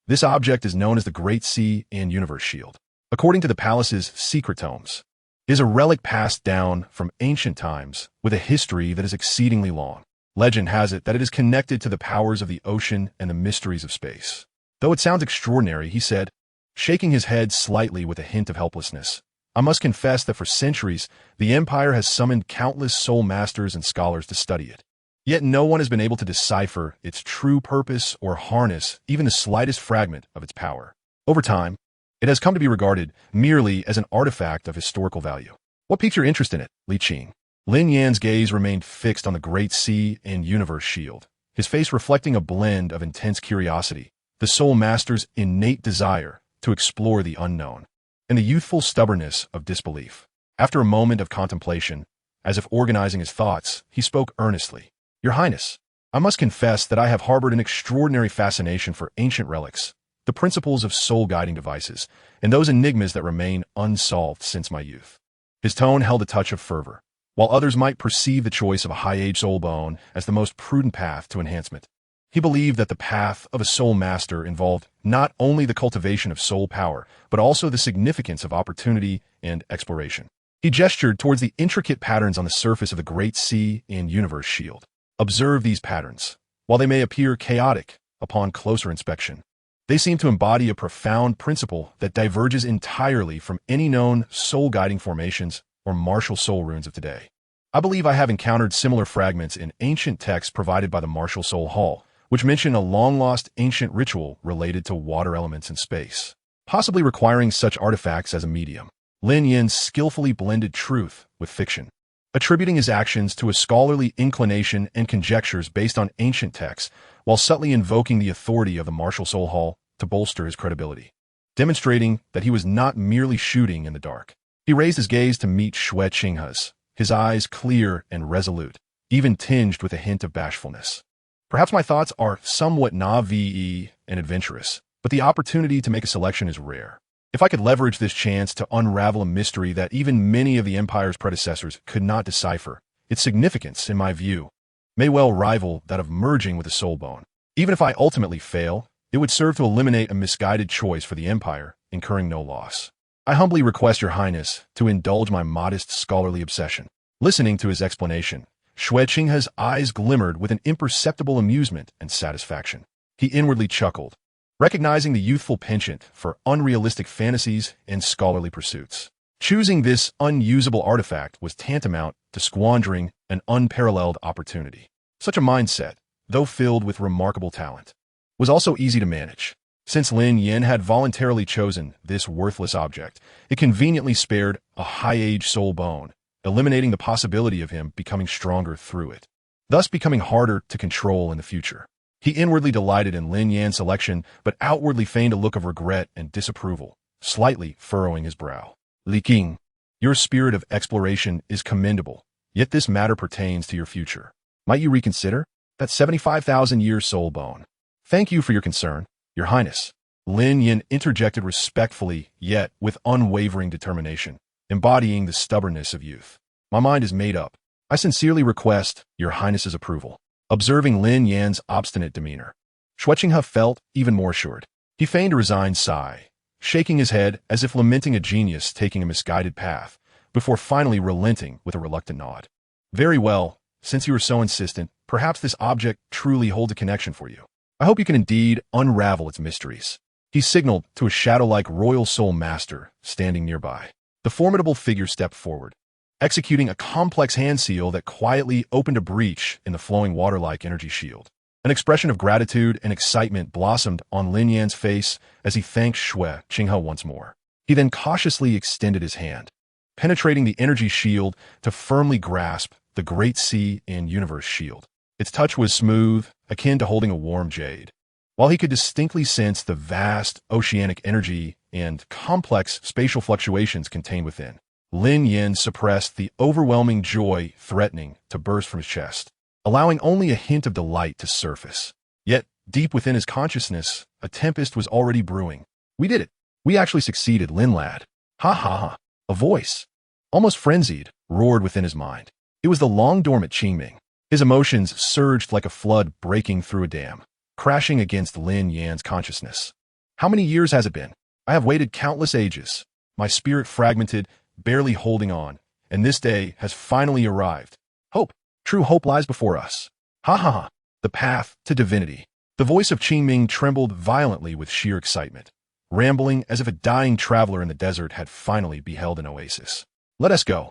This object is known as the Great Sea and Universe Shield. According to the palace's secret tomes, it is a relic passed down from ancient times with a history that is exceedingly long. Legend has it that it is connected to the powers of the ocean and the mysteries of space. Though it sounds extraordinary, he said, shaking his head slightly with a hint of helplessness, I must confess that for centuries, the Empire has summoned countless soul masters and scholars to study it. Yet no one has been able to decipher its true purpose or harness even the slightest fragment of its power. Over time, it has come to be regarded merely as an artifact of historical value. What piqued your interest in it, Li Qing? Lin Yan's gaze remained fixed on the Great Sea and Universe Shield, his face reflecting a blend of intense curiosity, the soul master's innate desire to explore the unknown, and the youthful stubbornness of disbelief. After a moment of contemplation, as if organizing his thoughts, he spoke earnestly. Your Highness, I must confess that I have harbored an extraordinary fascination for ancient relics, the principles of soul-guiding devices, and those enigmas that remain unsolved since my youth. His tone held a touch of fervor. While others might perceive the choice of a high-age soul bone as the most prudent path to enhancement, he believed that the path of a soul master involved not only the cultivation of soul power, but also the significance of opportunity and exploration. He gestured towards the intricate patterns on the surface of the Great Sea and Universe shield. Observe these patterns. While they may appear chaotic upon closer inspection, they seem to embody a profound principle that diverges entirely from any known soul-guiding formations or martial soul runes of today. I believe I have encountered similar fragments in ancient texts provided by the Martial Soul Hall, which mention a long-lost ancient ritual related to water elements in space, possibly requiring such artifacts as a medium. Lin Yan skillfully blended truth with fiction, attributing his actions to a scholarly inclination and conjectures based on ancient texts, while subtly invoking the authority of the Martial Soul Hall to bolster his credibility, demonstrating that he was not merely shooting in the dark. He raised his gaze to meet Xue Qinghe's, his eyes clear and resolute, even tinged with a hint of bashfulness. Perhaps my thoughts are somewhat naive and adventurous, but the opportunity to make a selection is rare. If I could leverage this chance to unravel a mystery that even many of the Empire's predecessors could not decipher, its significance, in my view, may well rival that of merging with a soul bone. Even if I ultimately fail, it would serve to eliminate a misguided choice for the Empire, incurring no loss. I humbly request Your Highness to indulge my modest scholarly obsession. Listening to his explanation, Xue Qinghe's eyes glimmered with an imperceptible amusement and satisfaction. He inwardly chuckled, recognizing the youthful penchant for unrealistic fantasies and scholarly pursuits. Choosing this unusable artifact was tantamount to squandering an unparalleled opportunity. Such a mindset, though filled with remarkable talent, was also easy to manage. Since Lin Yan had voluntarily chosen this worthless object, it conveniently spared a high-age soul bone, eliminating the possibility of him becoming stronger through it, thus becoming harder to control in the future. He inwardly delighted in Lin Yan's selection, but outwardly feigned a look of regret and disapproval, slightly furrowing his brow. Li King, your spirit of exploration is commendable, yet this matter pertains to your future. Might you reconsider that 75,000-year soul bone? Thank you for your concern, Your Highness. Lin Yan interjected respectfully, yet with unwavering determination, embodying the stubbornness of youth. My mind is made up. I sincerely request Your Highness's approval. Observing Lin Yan's obstinate demeanor, Xue Qinghe felt even more assured. He feigned a resigned sigh, shaking his head as if lamenting a genius taking a misguided path, before finally relenting with a reluctant nod. Very well, since you are so insistent, perhaps this object truly holds a connection for you. I hope you can indeed unravel its mysteries. He signaled to a shadow-like royal soul master standing nearby. The formidable figure stepped forward, executing a complex hand seal that quietly opened a breach in the flowing water-like energy shield. An expression of gratitude and excitement blossomed on Lin Yan's face as he thanked Xue Qinghe once more. He then cautiously extended his hand, penetrating the energy shield to firmly grasp the Great Sea and Universe shield. Its touch was smooth, akin to holding a warm jade. While he could distinctly sense the vast oceanic energy and complex spatial fluctuations contained within, Lin Yan suppressed the overwhelming joy threatening to burst from his chest, allowing only a hint of delight to surface. Yet, deep within his consciousness, a tempest was already brewing. We did it. We actually succeeded, Lin lad. Ha ha ha. A voice, almost frenzied, roared within his mind. It was the long-dormant Qingming. His emotions surged like a flood breaking through a dam, crashing against Lin Yan's consciousness. How many years has it been? I have waited countless ages, my spirit fragmented, barely holding on, and this day has finally arrived. Hope, true hope lies before us. Ha ha ha, the path to divinity. The voice of Qingming trembled violently with sheer excitement, rambling as if a dying traveler in the desert had finally beheld an oasis. Let us go.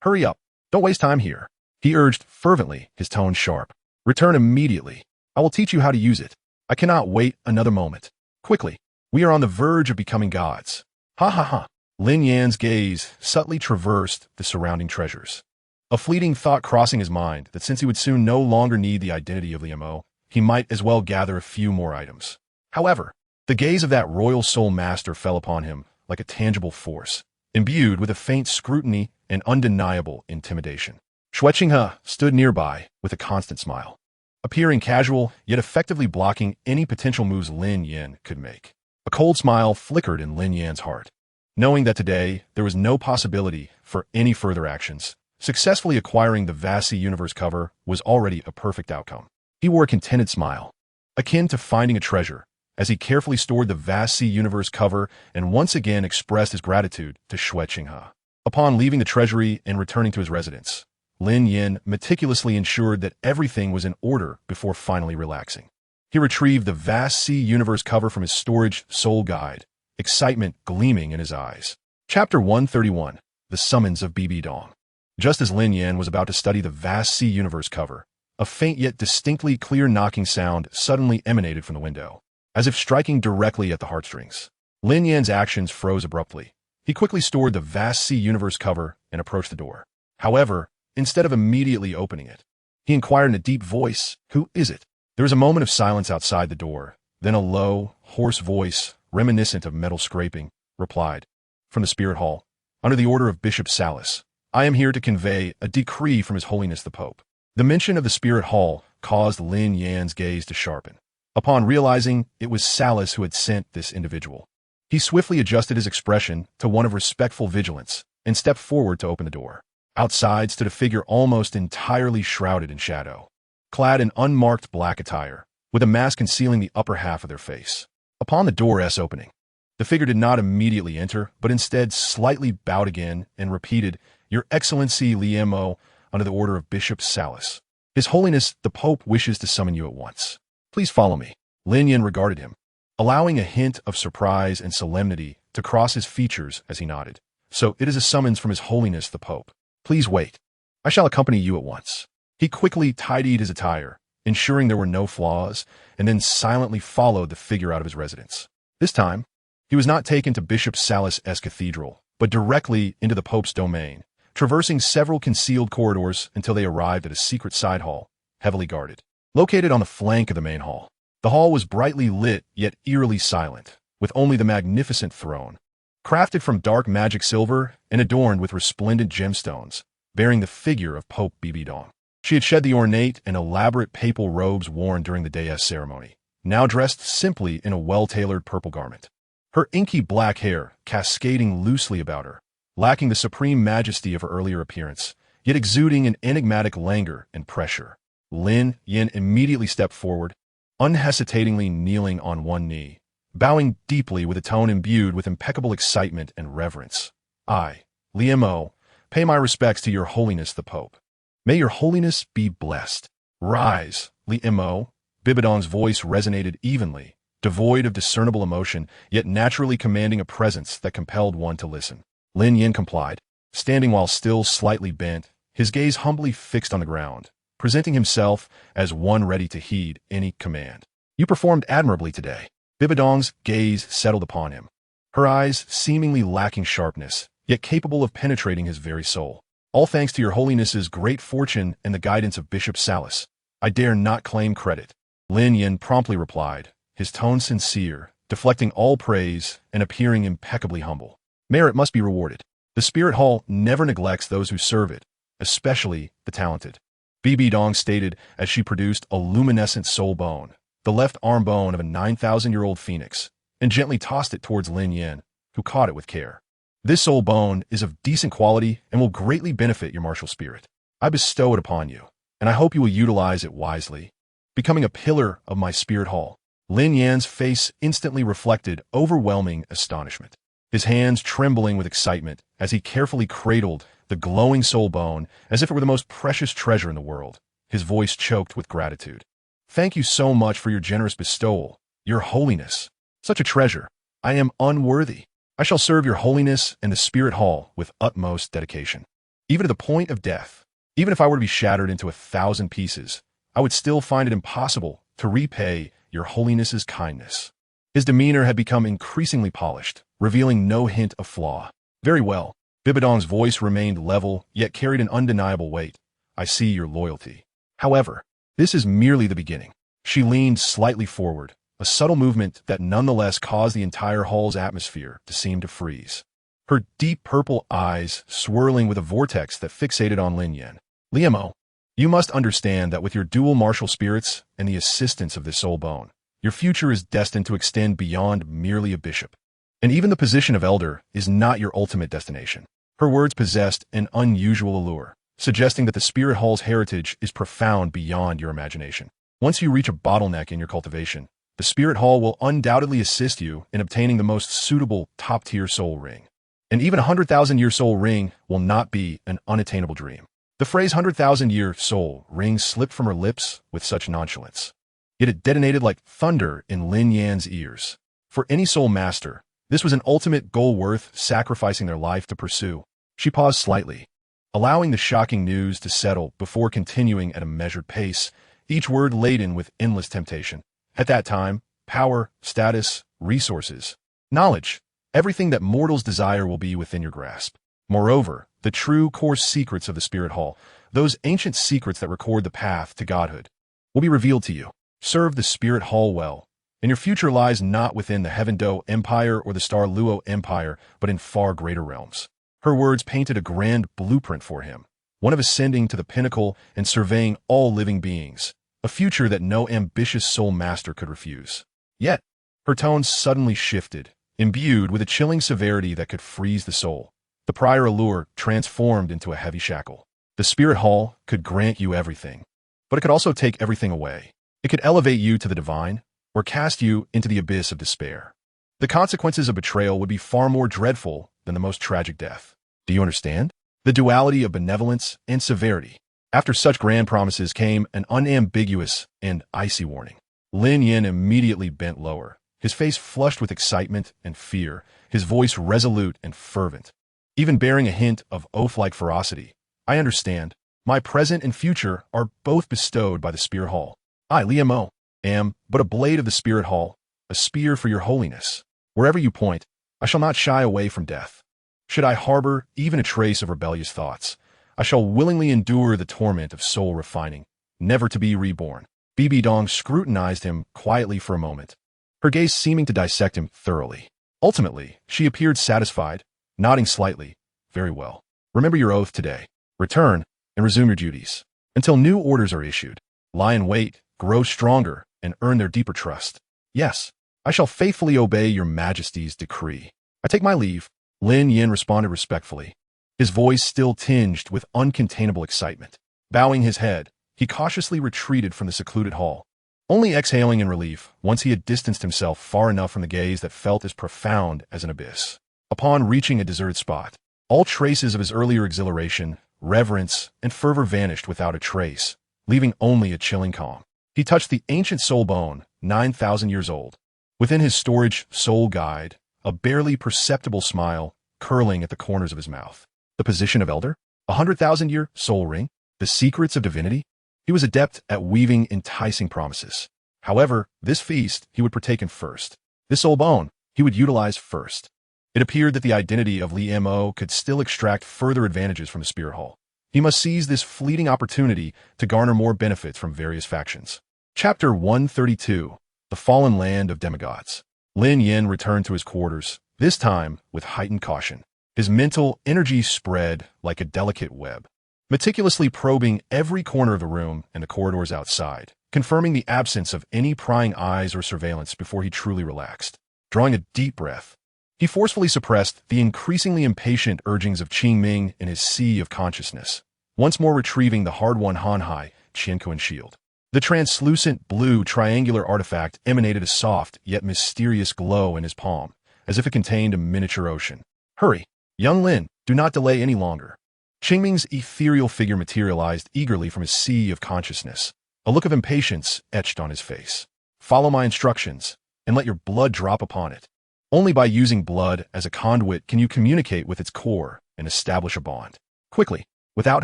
Hurry up. Don't waste time here. He urged fervently, his tone sharp. Return immediately. I will teach you how to use it. I cannot wait another moment. Quickly. We are on the verge of becoming gods. Ha ha ha. Lin Yan's gaze subtly traversed the surrounding treasures, a fleeting thought crossing his mind that since he would soon no longer need the identity of Liamo, he might as well gather a few more items. However, the gaze of that royal soul master fell upon him like a tangible force, imbued with a faint scrutiny and undeniable intimidation. Xue Qinghe stood nearby with a constant smile, appearing casual yet effectively blocking any potential moves Lin Yan could make. A cold smile flickered in Lin Yan's heart, knowing that today there was no possibility for any further actions. Successfully acquiring the vast sea universe cover was already a perfect outcome. He wore a contented smile, akin to finding a treasure, as he carefully stored the vast sea universe cover and once again expressed his gratitude to Xue Qinghe. Upon leaving the treasury and returning to his residence, Lin Yan meticulously ensured that everything was in order before finally relaxing. He retrieved the vast sea universe cover from his storage soul guide, excitement gleaming in his eyes. Chapter 131, The Summons of BB Dong. Just as Lin Yan was about to study the vast sea universe cover, a faint yet distinctly clear knocking sound suddenly emanated from the window, as if striking directly at the heartstrings. Lin Yan's actions froze abruptly. He quickly stored the vast sea universe cover and approached the door. However, instead of immediately opening it, he inquired in a deep voice, "Who is it?" There was a moment of silence outside the door. Then a low, hoarse voice, reminiscent of metal scraping, replied, "From the Spirit Hall, under the order of Bishop Salas, I am here to convey a decree from His Holiness the Pope." The mention of the Spirit Hall caused Lin Yan's gaze to sharpen. Upon realizing it was Salas who had sent this individual, he swiftly adjusted his expression to one of respectful vigilance and stepped forward to open the door. Outside stood a figure almost entirely shrouded in shadow, clad in unmarked black attire, with a mask concealing the upper half of their face. Upon the door's opening, the figure did not immediately enter, but instead slightly bowed again and repeated, "Your Excellency Liemo, under the order of Bishop Salas. His Holiness the Pope wishes to summon you at once. Please follow me." Lin Yan regarded him, allowing a hint of surprise and solemnity to cross his features as he nodded. "So it is a summons from His Holiness the Pope. Please wait. I shall accompany you at once." He quickly tidied his attire, ensuring there were no flaws, and then silently followed the figure out of his residence. This time, he was not taken to Bishop Salas' cathedral, but directly into the Pope's domain, traversing several concealed corridors until they arrived at a secret side hall, heavily guarded. Located on the flank of the main hall, the hall was brightly lit yet eerily silent, with only the magnificent throne, crafted from dark magic silver and adorned with resplendent gemstones, bearing the figure of Pope BB Dong. She had shed the ornate and elaborate papal robes worn during the dais ceremony, now dressed simply in a well-tailored purple garment. Her inky black hair cascading loosely about her, lacking the supreme majesty of her earlier appearance, yet exuding an enigmatic languor and pressure. Lin Yan immediately stepped forward, unhesitatingly kneeling on one knee, bowing deeply with a tone imbued with impeccable excitement and reverence. "I, Liemo, pay my respects to Your Holiness the Pope. May Your Holiness be blessed." "Rise, Liemo." Bibidong's voice resonated evenly, devoid of discernible emotion, yet naturally commanding a presence that compelled one to listen. Lin Yan complied, standing while still slightly bent, his gaze humbly fixed on the ground, presenting himself as one ready to heed any command. "You performed admirably today." Bibidong's gaze settled upon him, her eyes seemingly lacking sharpness, yet capable of penetrating his very soul. "All thanks to Your Holiness's great fortune and the guidance of Bishop Salas. I dare not claim credit." Lin Yan promptly replied, his tone sincere, deflecting all praise and appearing impeccably humble. "Merit must be rewarded. The Spirit Hall never neglects those who serve it, especially the talented." BB Dong stated as she produced a luminescent soul bone, the left arm bone of a 9,000-year-old phoenix, and gently tossed it towards Lin Yan, who caught it with care. "This soul bone is of decent quality and will greatly benefit your martial spirit. I bestow it upon you, and I hope you will utilize it wisely, becoming a pillar of my Spirit Hall." Lin Yan's face instantly reflected overwhelming astonishment, his hands trembling with excitement as he carefully cradled the glowing soul bone as if it were the most precious treasure in the world. His voice choked with gratitude. "Thank you so much for your generous bestowal, Your Holiness. Such a treasure. I am unworthy. I shall serve Your Holiness and the Spirit Hall with utmost dedication, even to the point of death. Even if I were to be shattered into 1,000 pieces, I would still find it impossible to repay Your Holiness's kindness." His demeanor had become increasingly polished, revealing no hint of flaw. "Very well." Bibidong's voice remained level, yet carried an undeniable weight. "I see your loyalty. However, this is merely the beginning." She leaned slightly forward, a subtle movement that nonetheless caused the entire hall's atmosphere to seem to freeze. Her deep purple eyes swirling with a vortex that fixated on Lin Yan. "Liemo, you must understand that with your dual martial spirits and the assistance of this soul bone, your future is destined to extend beyond merely a bishop. And even the position of elder is not your ultimate destination." Her words possessed an unusual allure, suggesting that the Spirit Hall's heritage is profound beyond your imagination. Once you reach a bottleneck in your cultivation, the Spirit Hall will undoubtedly assist you in obtaining the most suitable top-tier soul ring. And even a 100,000-year soul ring will not be an unattainable dream. The phrase 100,000-year soul ring slipped from her lips with such nonchalance. Yet it detonated like thunder in Lin Yan's ears. For any soul master, this was an ultimate goal worth sacrificing their life to pursue. She paused slightly, allowing the shocking news to settle before continuing at a measured pace, each word laden with endless temptation. At that time, power, status, resources, knowledge, everything that mortals desire will be within your grasp. Moreover, the true core secrets of the Spirit Hall, those ancient secrets that record the path to Godhood, will be revealed to you. Serve the Spirit Hall well, and your future lies not within the Heaven Do Empire or the Star Luo Empire, but in far greater realms. Her words painted a grand blueprint for him, one of ascending to the pinnacle and surveying all living beings, a future that no ambitious soul master could refuse. Yet, her tone suddenly shifted, imbued with a chilling severity that could freeze the soul. The prior allure transformed into a heavy shackle. The Spirit Hall could grant you everything, but it could also take everything away. It could elevate you to the divine, or cast you into the abyss of despair. The consequences of betrayal would be far more dreadful than the most tragic death. Do you understand? The duality of benevolence and severity. After such grand promises came an unambiguous and icy warning. Lin Yan immediately bent lower, his face flushed with excitement and fear, his voice resolute and fervent, even bearing a hint of oath-like ferocity. I understand. My present and future are both bestowed by the Spirit Hall. I, Lian, am but a blade of the Spirit Hall, a spear for your holiness. Wherever you point, I shall not shy away from death. Should I harbor even a trace of rebellious thoughts, I shall willingly endure the torment of soul refining, never to be reborn. Bibi Dong scrutinized him quietly for a moment, her gaze seeming to dissect him thoroughly. Ultimately, she appeared satisfied, nodding slightly. Very well. Remember your oath today. Return and resume your duties until new orders are issued. Lie in wait, grow stronger, and earn their deeper trust. Yes, I shall faithfully obey your majesty's decree. I take my leave. Lin Yan responded respectfully, his voice still tinged with uncontainable excitement. Bowing his head, he cautiously retreated from the secluded hall, only exhaling in relief once he had distanced himself far enough from the gaze that felt as profound as an abyss. Upon reaching a deserted spot, all traces of his earlier exhilaration, reverence, and fervor vanished without a trace, leaving only a chilling calm. He touched the ancient soul bone, 9,000 years old. Within his storage soul guide, a barely perceptible smile curling at the corners of his mouth. The position of elder? 100,000-year soul ring? The secrets of divinity? He was adept at weaving enticing promises. However, this feast he would partake in first. This soul bone he would utilize first. It appeared that the identity of Li Mo could still extract further advantages from the Spirit Hall. He must seize this fleeting opportunity to garner more benefits from various factions. Chapter 132, The Fallen Land of Demigods. Lin Yan returned to his quarters, this time with heightened caution. His mental energy spread like a delicate web, meticulously probing every corner of the room and the corridors outside, confirming the absence of any prying eyes or surveillance before he truly relaxed. Drawing a deep breath, he forcefully suppressed the increasingly impatient urgings of Qingming in his sea of consciousness, once more retrieving the hard-won Hanhai, Qiankuan shield. The translucent blue triangular artifact emanated a soft yet mysterious glow in his palm, as if it contained a miniature ocean. Hurry, young Lin, do not delay any longer. Qingming's ethereal figure materialized eagerly from his sea of consciousness, a look of impatience etched on his face. Follow my instructions, and let your blood drop upon it. Only by using blood as a conduit can you communicate with its core and establish a bond. Quickly, without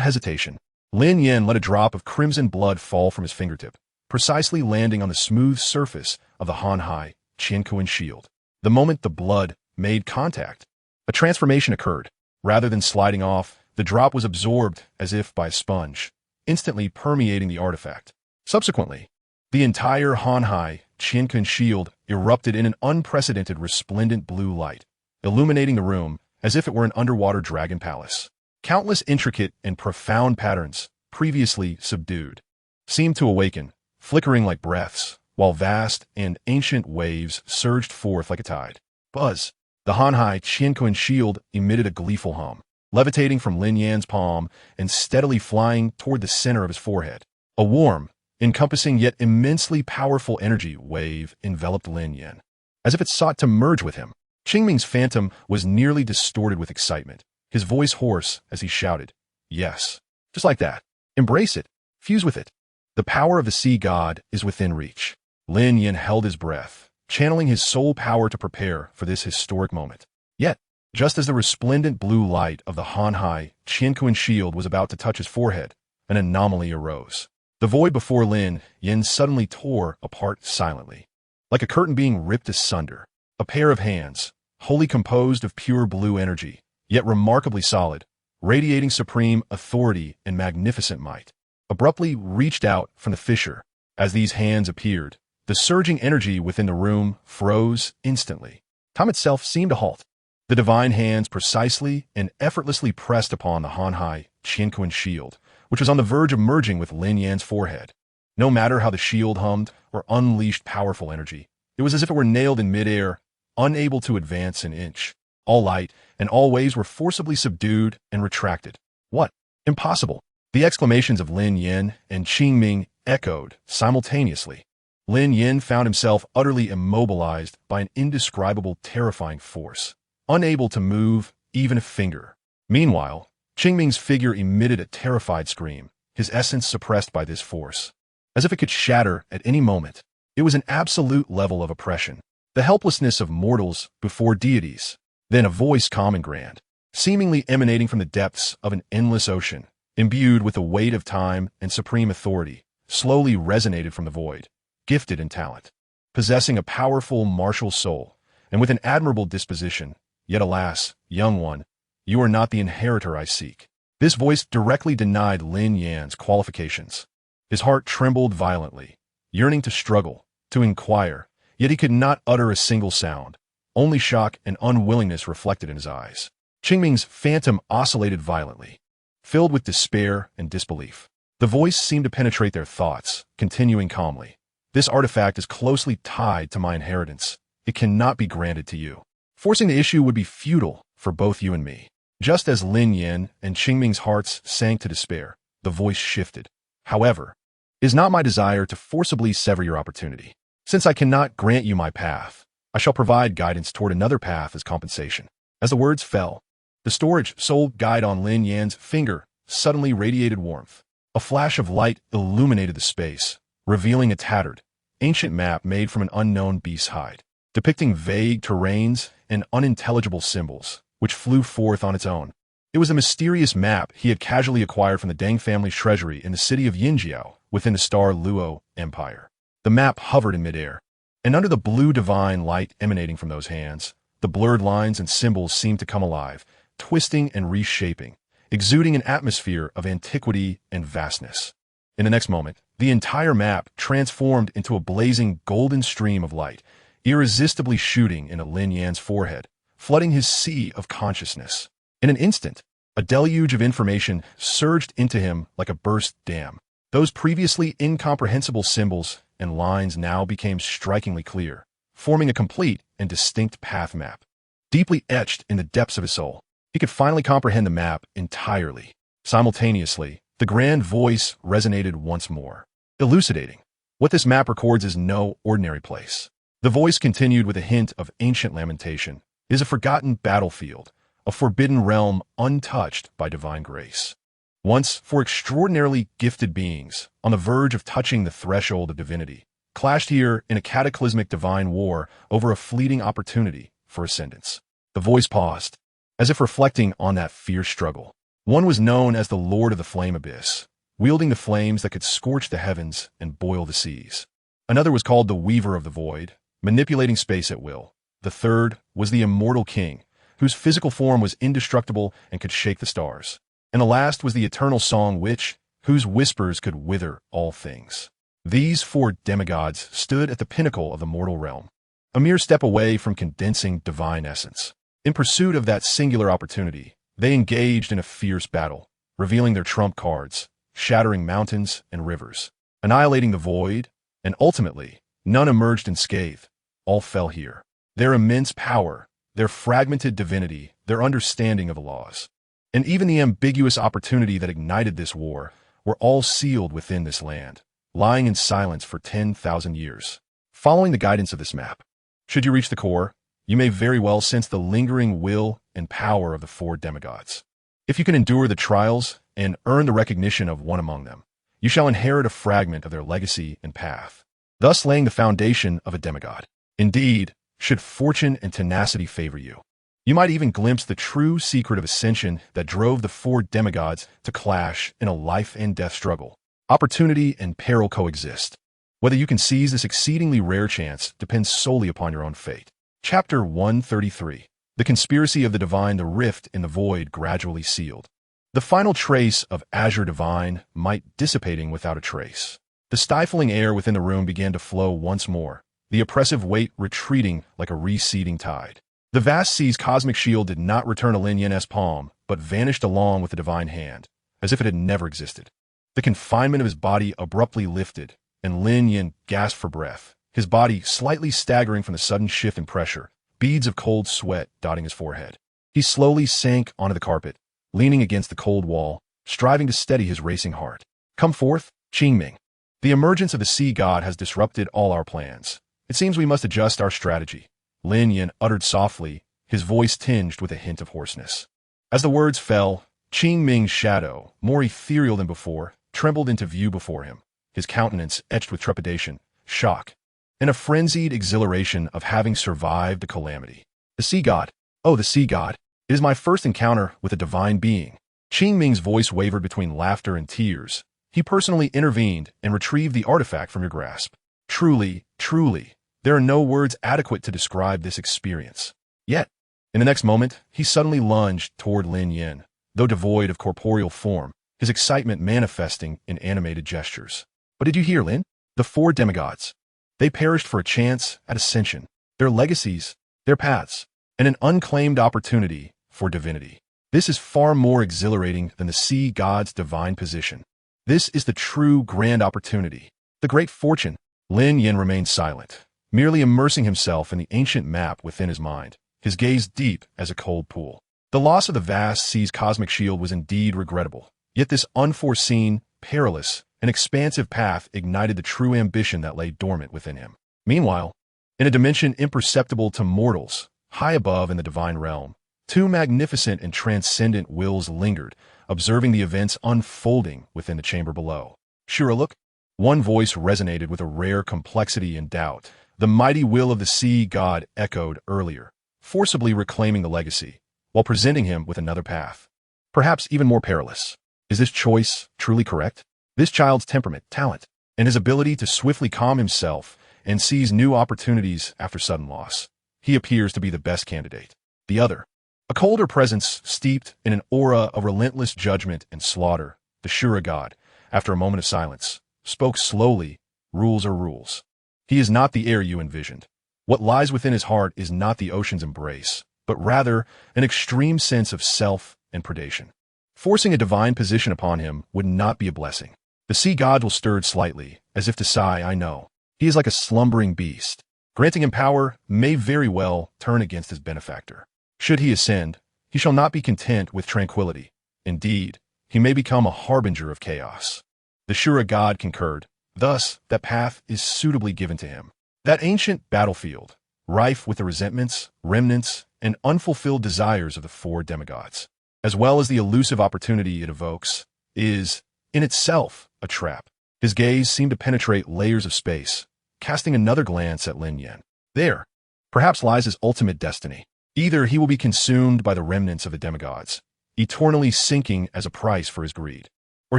hesitation, Lin Yan let a drop of crimson blood fall from his fingertip, precisely landing on the smooth surface of the Hanhai, Qiankuan shield. The moment the blood made contact, a transformation occurred. Rather than sliding off, the drop was absorbed as if by a sponge, instantly permeating the artifact. Subsequently, the entire Hanhai, Qiankuan shield erupted in an unprecedented resplendent blue light, illuminating the room as if it were an underwater dragon palace. Countless intricate and profound patterns, previously subdued, seemed to awaken, flickering like breaths, while vast and ancient waves surged forth like a tide. Buzz! The Hanhai Qiankuan shield emitted a gleeful hum, levitating from Lin Yan's palm and steadily flying toward the center of his forehead. A warm, encompassing yet immensely powerful energy wave enveloped Lin Yan, as if it sought to merge with him. Qingming's phantom was nearly distorted with excitement, his voice hoarse as he shouted, "Yes. Just like that. Embrace it. Fuse with it. The power of the sea god is within reach." Lin Yan held his breath, channeling his soul power to prepare for this historic moment. Yet, just as the resplendent blue light of the Hanhai Qianquan shield was about to touch his forehead, an anomaly arose. The void before Lin Yan suddenly tore apart silently, like a curtain being ripped asunder. A pair of hands, wholly composed of pure blue energy, yet remarkably solid, radiating supreme authority and magnificent might, abruptly reached out from the fissure. As these hands appeared, the surging energy within the room froze instantly. Time itself seemed to halt. The divine hands precisely and effortlessly pressed upon the Hanhai Qianquan shield, which was on the verge of merging with Lin Yan's forehead. No matter how the shield hummed or unleashed powerful energy, it was as if it were nailed in midair, unable to advance an inch. All light and all waves were forcibly subdued and retracted. What? Impossible! The exclamations of Lin Yan and Qingming echoed simultaneously. Lin Yan found himself utterly immobilized by an indescribable, terrifying force, unable to move even a finger. Meanwhile, Qingming's figure emitted a terrified scream, his essence suppressed by this force, as if it could shatter at any moment. It was an absolute level of oppression, the helplessness of mortals before deities. Then a voice calm and grand, seemingly emanating from the depths of an endless ocean, imbued with the weight of time and supreme authority, slowly resonated from the void. Gifted in talent, possessing a powerful martial soul, and with an admirable disposition, yet alas, young one, you are not the inheritor I seek. This voice directly denied Lin Yan's qualifications. His heart trembled violently, yearning to struggle, to inquire, yet he could not utter a single sound. Only shock and unwillingness reflected in his eyes. Qingming's phantom oscillated violently, filled with despair and disbelief. The voice seemed to penetrate their thoughts, continuing calmly. "This artifact is closely tied to my inheritance. It cannot be granted to you. Forcing the issue would be futile for both you and me." Just as Lin Yan and Qingming's hearts sank to despair, the voice shifted. "However, it is not my desire to forcibly sever your opportunity. Since I cannot grant you my path, I shall provide guidance toward another path as compensation." As the words fell, the storage soul guide on Lin Yan's finger suddenly radiated warmth. A flash of light illuminated the space, revealing a tattered, ancient map made from an unknown beast's hide, depicting vague terrains and unintelligible symbols, which flew forth on its own. It was a mysterious map he had casually acquired from the Deng family's treasury in the city of Yinjiao within the star Luo Empire. The map hovered in midair, and under the blue divine light emanating from those hands, the blurred lines and symbols seemed to come alive, twisting and reshaping, exuding an atmosphere of antiquity and vastness. In the next moment, the entire map transformed into a blazing golden stream of light, irresistibly shooting into Lin Yan's forehead, flooding his sea of consciousness. In an instant, a deluge of information surged into him like a burst dam. Those previously incomprehensible symbols and lines now became strikingly clear, forming a complete and distinct path map. Deeply etched in the depths of his soul, he could finally comprehend the map entirely. Simultaneously, the grand voice resonated once more, elucidating. What this map records is no ordinary place. The voice continued with a hint of ancient lamentation. It is a forgotten battlefield, a forbidden realm untouched by divine grace. Once, for extraordinarily gifted beings, on the verge of touching the threshold of divinity, clashed here in a cataclysmic divine war over a fleeting opportunity for ascendance. The voice paused, as if reflecting on that fierce struggle. One was known as the Lord of the Flame Abyss, wielding the flames that could scorch the heavens and boil the seas. Another was called the Weaver of the Void, manipulating space at will. The third was the Immortal King, whose physical form was indestructible and could shake the stars. And the last was the Eternal Song Witch, whose whispers could wither all things. These four demigods stood at the pinnacle of the mortal realm, a mere step away from condensing divine essence. In pursuit of that singular opportunity, they engaged in a fierce battle, revealing their trump cards, shattering mountains and rivers, annihilating the void, and ultimately, none emerged unscathed. All fell here. Their immense power, their fragmented divinity, their understanding of the laws, and even the ambiguous opportunity that ignited this war were all sealed within this land, lying in silence for 10,000 years. Following the guidance of this map, should you reach the core, you may very well sense the lingering will and power of the four demigods. If you can endure the trials and earn the recognition of one among them, you shall inherit a fragment of their legacy and path, thus laying the foundation of a demigod. Indeed, should fortune and tenacity favor you, you might even glimpse the true secret of ascension that drove the four demigods to clash in a life and death struggle. Opportunity and peril coexist. Whether you can seize this exceedingly rare chance depends solely upon your own fate. Chapter 133. The Conspiracy of the Divine. The rift in the void gradually sealed. The final trace of azure divine might dissipating without a trace. The stifling air within the room began to flow once more, the oppressive weight retreating like a receding tide. The vast sea's cosmic shield did not return to Lin Yan's palm, but vanished along with the divine hand, as if it had never existed. The confinement of his body abruptly lifted, and Lin Yan gasped for breath, his body slightly staggering from the sudden shift in pressure, beads of cold sweat dotting his forehead. He slowly sank onto the carpet, leaning against the cold wall, striving to steady his racing heart. Come forth, Qingming. The emergence of the sea god has disrupted all our plans. It seems we must adjust our strategy, Lin Yan uttered softly, his voice tinged with a hint of hoarseness. As the words fell, Qingming's shadow, more ethereal than before, trembled into view before him, his countenance etched with trepidation, shock, and a frenzied exhilaration of having survived the calamity. The sea god, oh, the sea god, it is my first encounter with a divine being. Qingming's voice wavered between laughter and tears. He personally intervened and retrieved the artifact from your grasp. Truly, truly, there are no words adequate to describe this experience. Yet, in the next moment, he suddenly lunged toward Lin Yan, though devoid of corporeal form, his excitement manifesting in animated gestures. But did you hear, Lin? The four demigods. They perished for a chance at ascension, their legacies, their paths, and an unclaimed opportunity for divinity. This is far more exhilarating than the sea god's divine position. This is the true grand opportunity, the great fortune. Lin Yan remained silent, merely immersing himself in the ancient map within his mind, his gaze deep as a cold pool. The loss of the vast sea's cosmic shield was indeed regrettable, yet this unforeseen, perilous, and expansive path ignited the true ambition that lay dormant within him. Meanwhile, in a dimension imperceptible to mortals, high above in the divine realm, two magnificent and transcendent wills lingered, observing the events unfolding within the chamber below. Sure, look. One voice resonated with a rare complexity and doubt. The mighty will of the sea god echoed earlier, forcibly reclaiming the legacy, while presenting him with another path, perhaps even more perilous. Is this choice truly correct? This child's temperament, talent, and his ability to swiftly calm himself and seize new opportunities after sudden loss. He appears to be the best candidate. The other, a colder presence steeped in an aura of relentless judgment and slaughter, the Shura god, after a moment of silence, spoke slowly. Rules are rules. He is not the heir you envisioned. What lies within his heart is not the ocean's embrace, but rather an extreme sense of self and predation. Forcing a divine position upon him would not be a blessing. The sea god will stirred slightly, as if to sigh, I know. He is like a slumbering beast. Granting him power may very well turn against his benefactor. Should he ascend, he shall not be content with tranquility. Indeed, he may become a harbinger of chaos. The Shura god concurred. Thus, that path is suitably given to him. That ancient battlefield, rife with the resentments, remnants, and unfulfilled desires of the four demigods, as well as the elusive opportunity it evokes, is, in itself, a trap. His gaze seemed to penetrate layers of space, casting another glance at Lin Yan. There, perhaps lies his ultimate destiny. Either he will be consumed by the remnants of the demigods, eternally sinking as a price for his greed, or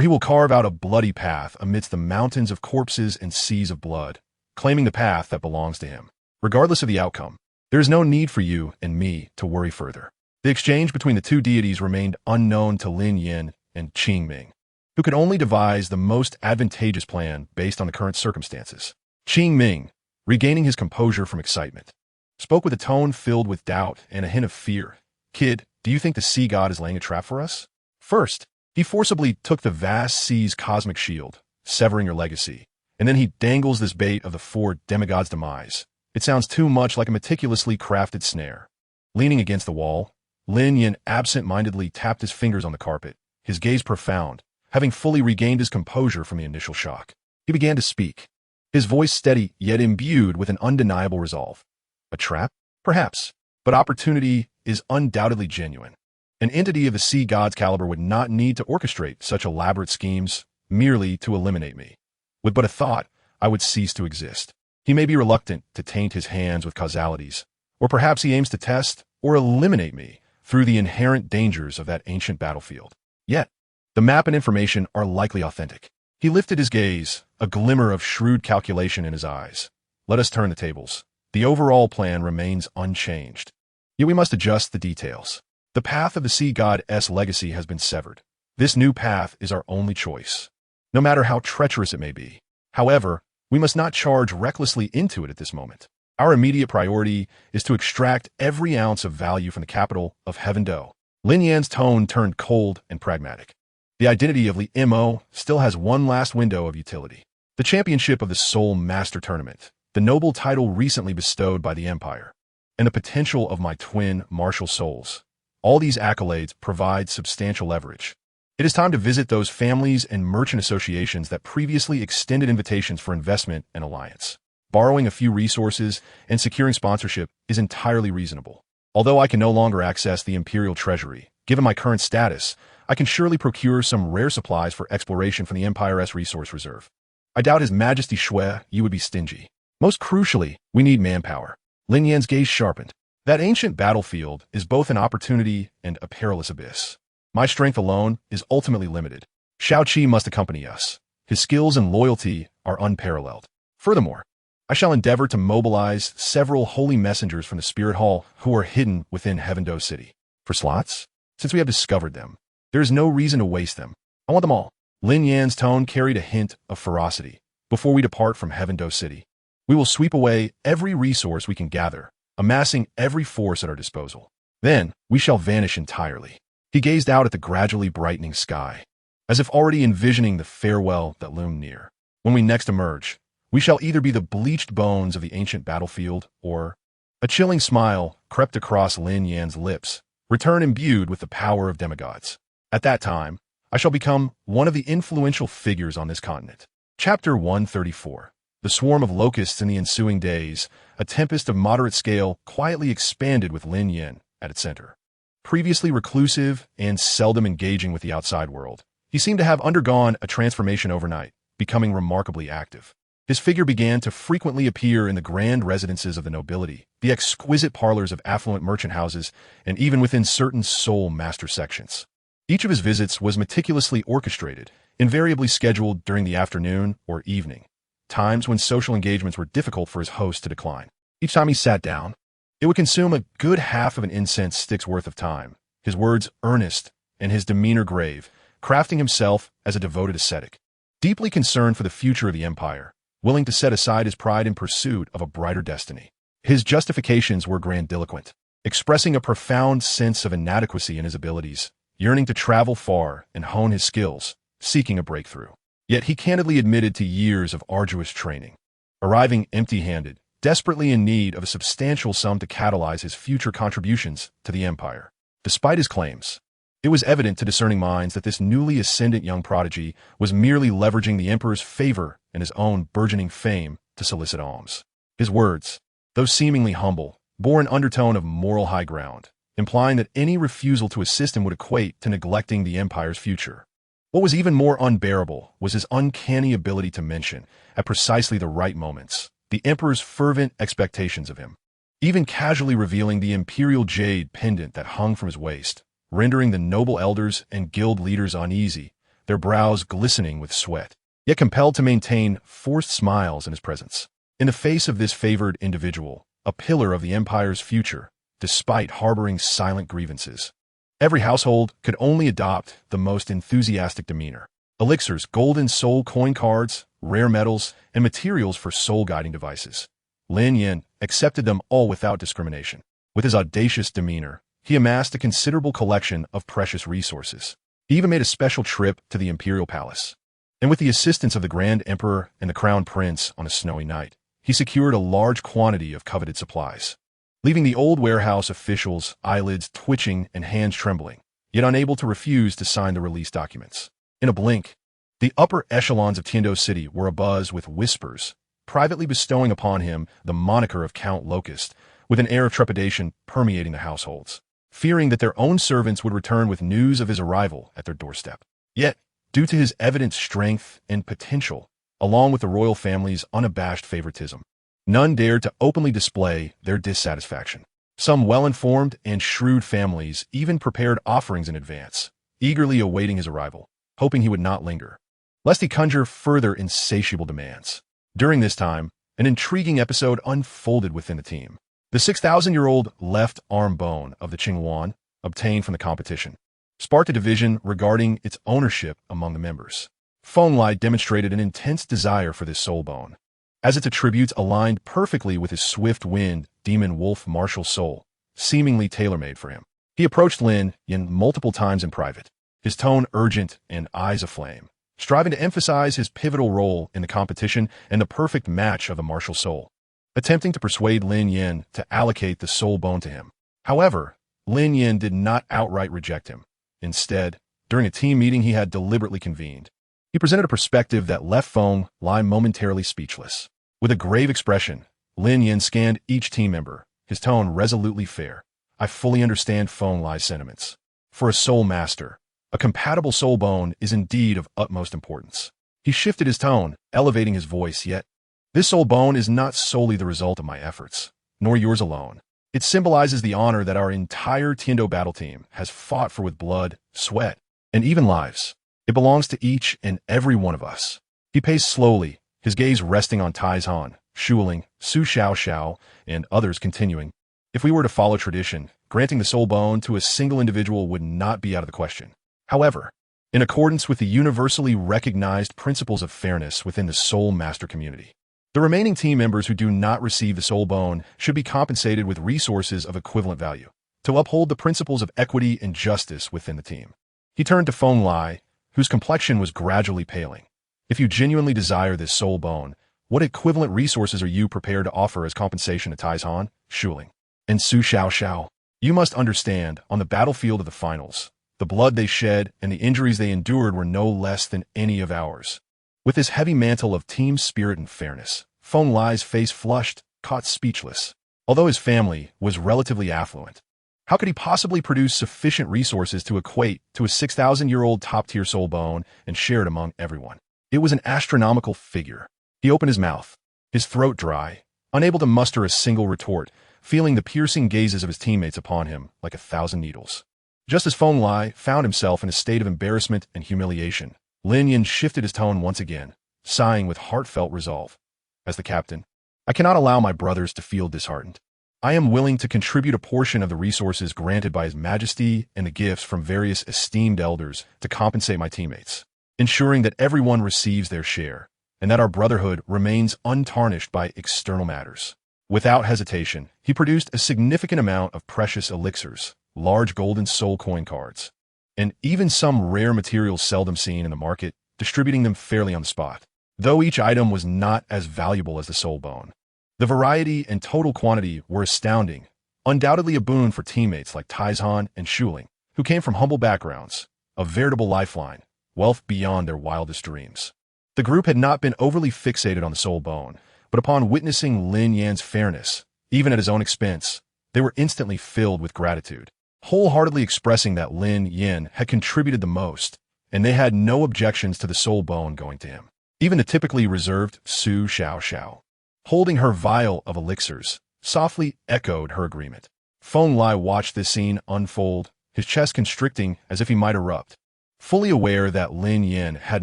he will carve out a bloody path amidst the mountains of corpses and seas of blood, claiming the path that belongs to him. Regardless of the outcome, there is no need for you and me to worry further. The exchange between the two deities remained unknown to Lin Yan and Qingming, who could only devise the most advantageous plan based on the current circumstances. Qingming, regaining his composure from excitement, spoke with a tone filled with doubt and a hint of fear. Kid, do you think the sea god is laying a trap for us? First, he forcibly took the vast sea's cosmic shield, severing your legacy, and then he dangles this bait of the four demigods' demise. It sounds too much like a meticulously crafted snare. Leaning against the wall, Lin Yan absent-mindedly tapped his fingers on the carpet, his gaze profound, having fully regained his composure from the initial shock. He began to speak, his voice steady yet imbued with an undeniable resolve. A trap? Perhaps. but opportunity is undoubtedly genuine. An entity of the sea god's caliber would not need to orchestrate such elaborate schemes merely to eliminate me. With but a thought, I would cease to exist. He may be reluctant to taint his hands with causalities, or perhaps he aims to test or eliminate me through the inherent dangers of that ancient battlefield. Yet, the map and information are likely authentic. He lifted his gaze, a glimmer of shrewd calculation in his eyes. Let us turn the tables. The overall plan remains unchanged. Yet we must adjust the details. The path of the sea god's legacy has been severed. This new path is our only choice, no matter how treacherous it may be. However, we must not charge recklessly into it at this moment. Our immediate priority is to extract every ounce of value from the capital of Heaven Do. Lin Yan's tone turned cold and pragmatic. The identity of Li Mo still has one last window of utility. The championship of the Soul Master Tournament, the noble title recently bestowed by the Empire, and the potential of my twin martial souls. All these accolades provide substantial leverage. It is time to visit those families and merchant associations that previously extended invitations for investment and alliance. Borrowing a few resources and securing sponsorship is entirely reasonable. Although I can no longer access the Imperial Treasury, given my current status, I can surely procure some rare supplies for exploration from the Empire's resource reserve. I doubt His Majesty Shui, you would be stingy. Most crucially, we need manpower. Lin Yan's gaze sharpened. That ancient battlefield is both an opportunity and a perilous abyss. My strength alone is ultimately limited. Shao Qi must accompany us. His skills and loyalty are unparalleled. Furthermore, I shall endeavor to mobilize several holy messengers from the Spirit Hall who are hidden within Heaven Do City. For slots? Since we have discovered them, there is no reason to waste them. I want them all. Lin Yan's tone carried a hint of ferocity. Before we depart from Heaven Do City, we will sweep away every resource we can gather, amassing every force at our disposal. Then, we shall vanish entirely. He gazed out at the gradually brightening sky, as if already envisioning the farewell that loomed near. When we next emerge, we shall either be the bleached bones of the ancient battlefield, or a chilling smile crept across Lin Yan's lips, return imbued with the power of demigods. At that time, I shall become one of the influential figures on this continent. Chapter 134. The swarm of locusts in the ensuing days, a tempest of moderate scale, quietly expanded with Lin Yan at its center. Previously reclusive and seldom engaging with the outside world, he seemed to have undergone a transformation overnight, becoming remarkably active. His figure began to frequently appear in the grand residences of the nobility, the exquisite parlors of affluent merchant houses, and even within certain soul master sections. Each of his visits was meticulously orchestrated, invariably scheduled during the afternoon or evening, times when social engagements were difficult for his host to decline. Each time he sat down, it would consume a good half of an incense stick's worth of time, his words earnest and his demeanor grave, crafting himself as a devoted ascetic, deeply concerned for the future of the empire, willing to set aside his pride in pursuit of a brighter destiny. His justifications were grandiloquent, expressing a profound sense of inadequacy in his abilities, yearning to travel far and hone his skills, seeking a breakthrough. Yet he candidly admitted to years of arduous training, arriving empty-handed, desperately in need of a substantial sum to catalyze his future contributions to the empire. Despite his claims, it was evident to discerning minds that this newly ascendant young prodigy was merely leveraging the emperor's favor and his own burgeoning fame to solicit alms. His words, though seemingly humble, bore an undertone of moral high ground, implying that any refusal to assist him would equate to neglecting the empire's future. What was even more unbearable was his uncanny ability to mention, at precisely the right moments, the emperor's fervent expectations of him, even casually revealing the imperial jade pendant that hung from his waist, rendering the noble elders and guild leaders uneasy, their brows glistening with sweat, yet compelled to maintain forced smiles in his presence. In the face of this favored individual, a pillar of the empire's future, despite harboring silent grievances, every household could only adopt the most enthusiastic demeanor. Elixirs, golden soul coin cards, rare metals, and materials for soul-guiding devices. Lin Yan accepted them all without discrimination. With his audacious demeanor, he amassed a considerable collection of precious resources. He even made a special trip to the imperial palace. And with the assistance of the Grand Emperor and the Crown Prince on a snowy night, he secured a large quantity of coveted supplies, leaving the old warehouse officials' eyelids twitching and hands trembling, yet unable to refuse to sign the release documents. In a blink, the upper echelons of Tiando City were abuzz with whispers, privately bestowing upon him the moniker of Count Locust, with an air of trepidation permeating the households, fearing that their own servants would return with news of his arrival at their doorstep. Yet, due to his evident strength and potential, along with the royal family's unabashed favoritism, none dared to openly display their dissatisfaction. Some well-informed and shrewd families even prepared offerings in advance, eagerly awaiting his arrival, hoping he would not linger, lest he conjure further insatiable demands. During this time, an intriguing episode unfolded within the team. The 6,000-year-old left arm bone of the Qingwan, obtained from the competition, sparked a division regarding its ownership among the members. Fenglai demonstrated an intense desire for this soul bone, as its attributes aligned perfectly with his swift-wind, demon-wolf martial soul, seemingly tailor-made for him. He approached Lin Yan multiple times in private, his tone urgent and eyes aflame, striving to emphasize his pivotal role in the competition and the perfect match of the martial soul, attempting to persuade Lin Yan to allocate the soul bone to him. However, Lin Yan did not outright reject him. Instead, during a team meeting he had deliberately convened, he presented a perspective that left Fenglai momentarily speechless. With a grave expression, Lin Yan scanned each team member, his tone resolutely fair. I fully understand Fenglai's sentiments. For a soul master, a compatible soul bone is indeed of utmost importance. He shifted his tone, elevating his voice, yet this soul bone is not solely the result of my efforts, nor yours alone. It symbolizes the honor that our entire Tiando battle team has fought for with blood, sweat, and even lives. It belongs to each and every one of us. He paced slowly, his gaze resting on Taizhan, Shuling, Su Xiaoxiao, and others, continuing. If we were to follow tradition, granting the soul bone to a single individual would not be out of the question. However, in accordance with the universally recognized principles of fairness within the soul master community, the remaining team members who do not receive the soul bone should be compensated with resources of equivalent value to uphold the principles of equity and justice within the team. He turned to Fenglai, whose complexion was gradually paling. If you genuinely desire this soul bone, what equivalent resources are you prepared to offer as compensation to Taizhan, Shuling, and Su Xiaoxiao? You must understand, on the battlefield of the finals, the blood they shed and the injuries they endured were no less than any of ours. With his heavy mantle of team spirit and fairness, Fenglai's face flushed, caught speechless. Although his family was relatively affluent, how could he possibly produce sufficient resources to equate to a 6,000-year-old top-tier soul bone and share it among everyone? It was an astronomical figure. He opened his mouth, his throat dry, unable to muster a single retort, feeling the piercing gazes of his teammates upon him like 1,000 needles. Just as Fenglai found himself in a state of embarrassment and humiliation, Lin Yan shifted his tone once again, sighing with heartfelt resolve. As the captain, I cannot allow my brothers to feel disheartened. I am willing to contribute a portion of the resources granted by His Majesty and the gifts from various esteemed elders to compensate my teammates, ensuring that everyone receives their share, and that our brotherhood remains untarnished by external matters. Without hesitation, he produced a significant amount of precious elixirs, large golden soul coin cards, and even some rare materials seldom seen in the market, distributing them fairly on the spot. Though each item was not as valuable as the soul bone, the variety and total quantity were astounding, undoubtedly a boon for teammates like Taizhan and Shuling, who came from humble backgrounds, a veritable lifeline, wealth beyond their wildest dreams. The group had not been overly fixated on the soul bone, but upon witnessing Lin Yan's fairness, even at his own expense, they were instantly filled with gratitude, wholeheartedly expressing that Lin Yan had contributed the most, and they had no objections to the soul bone going to him. Even the typically reserved Su Xiaoxiao, holding her vial of elixirs, softly echoed her agreement. Fenglai watched this scene unfold, his chest constricting as if he might erupt, fully aware that Lin Yan had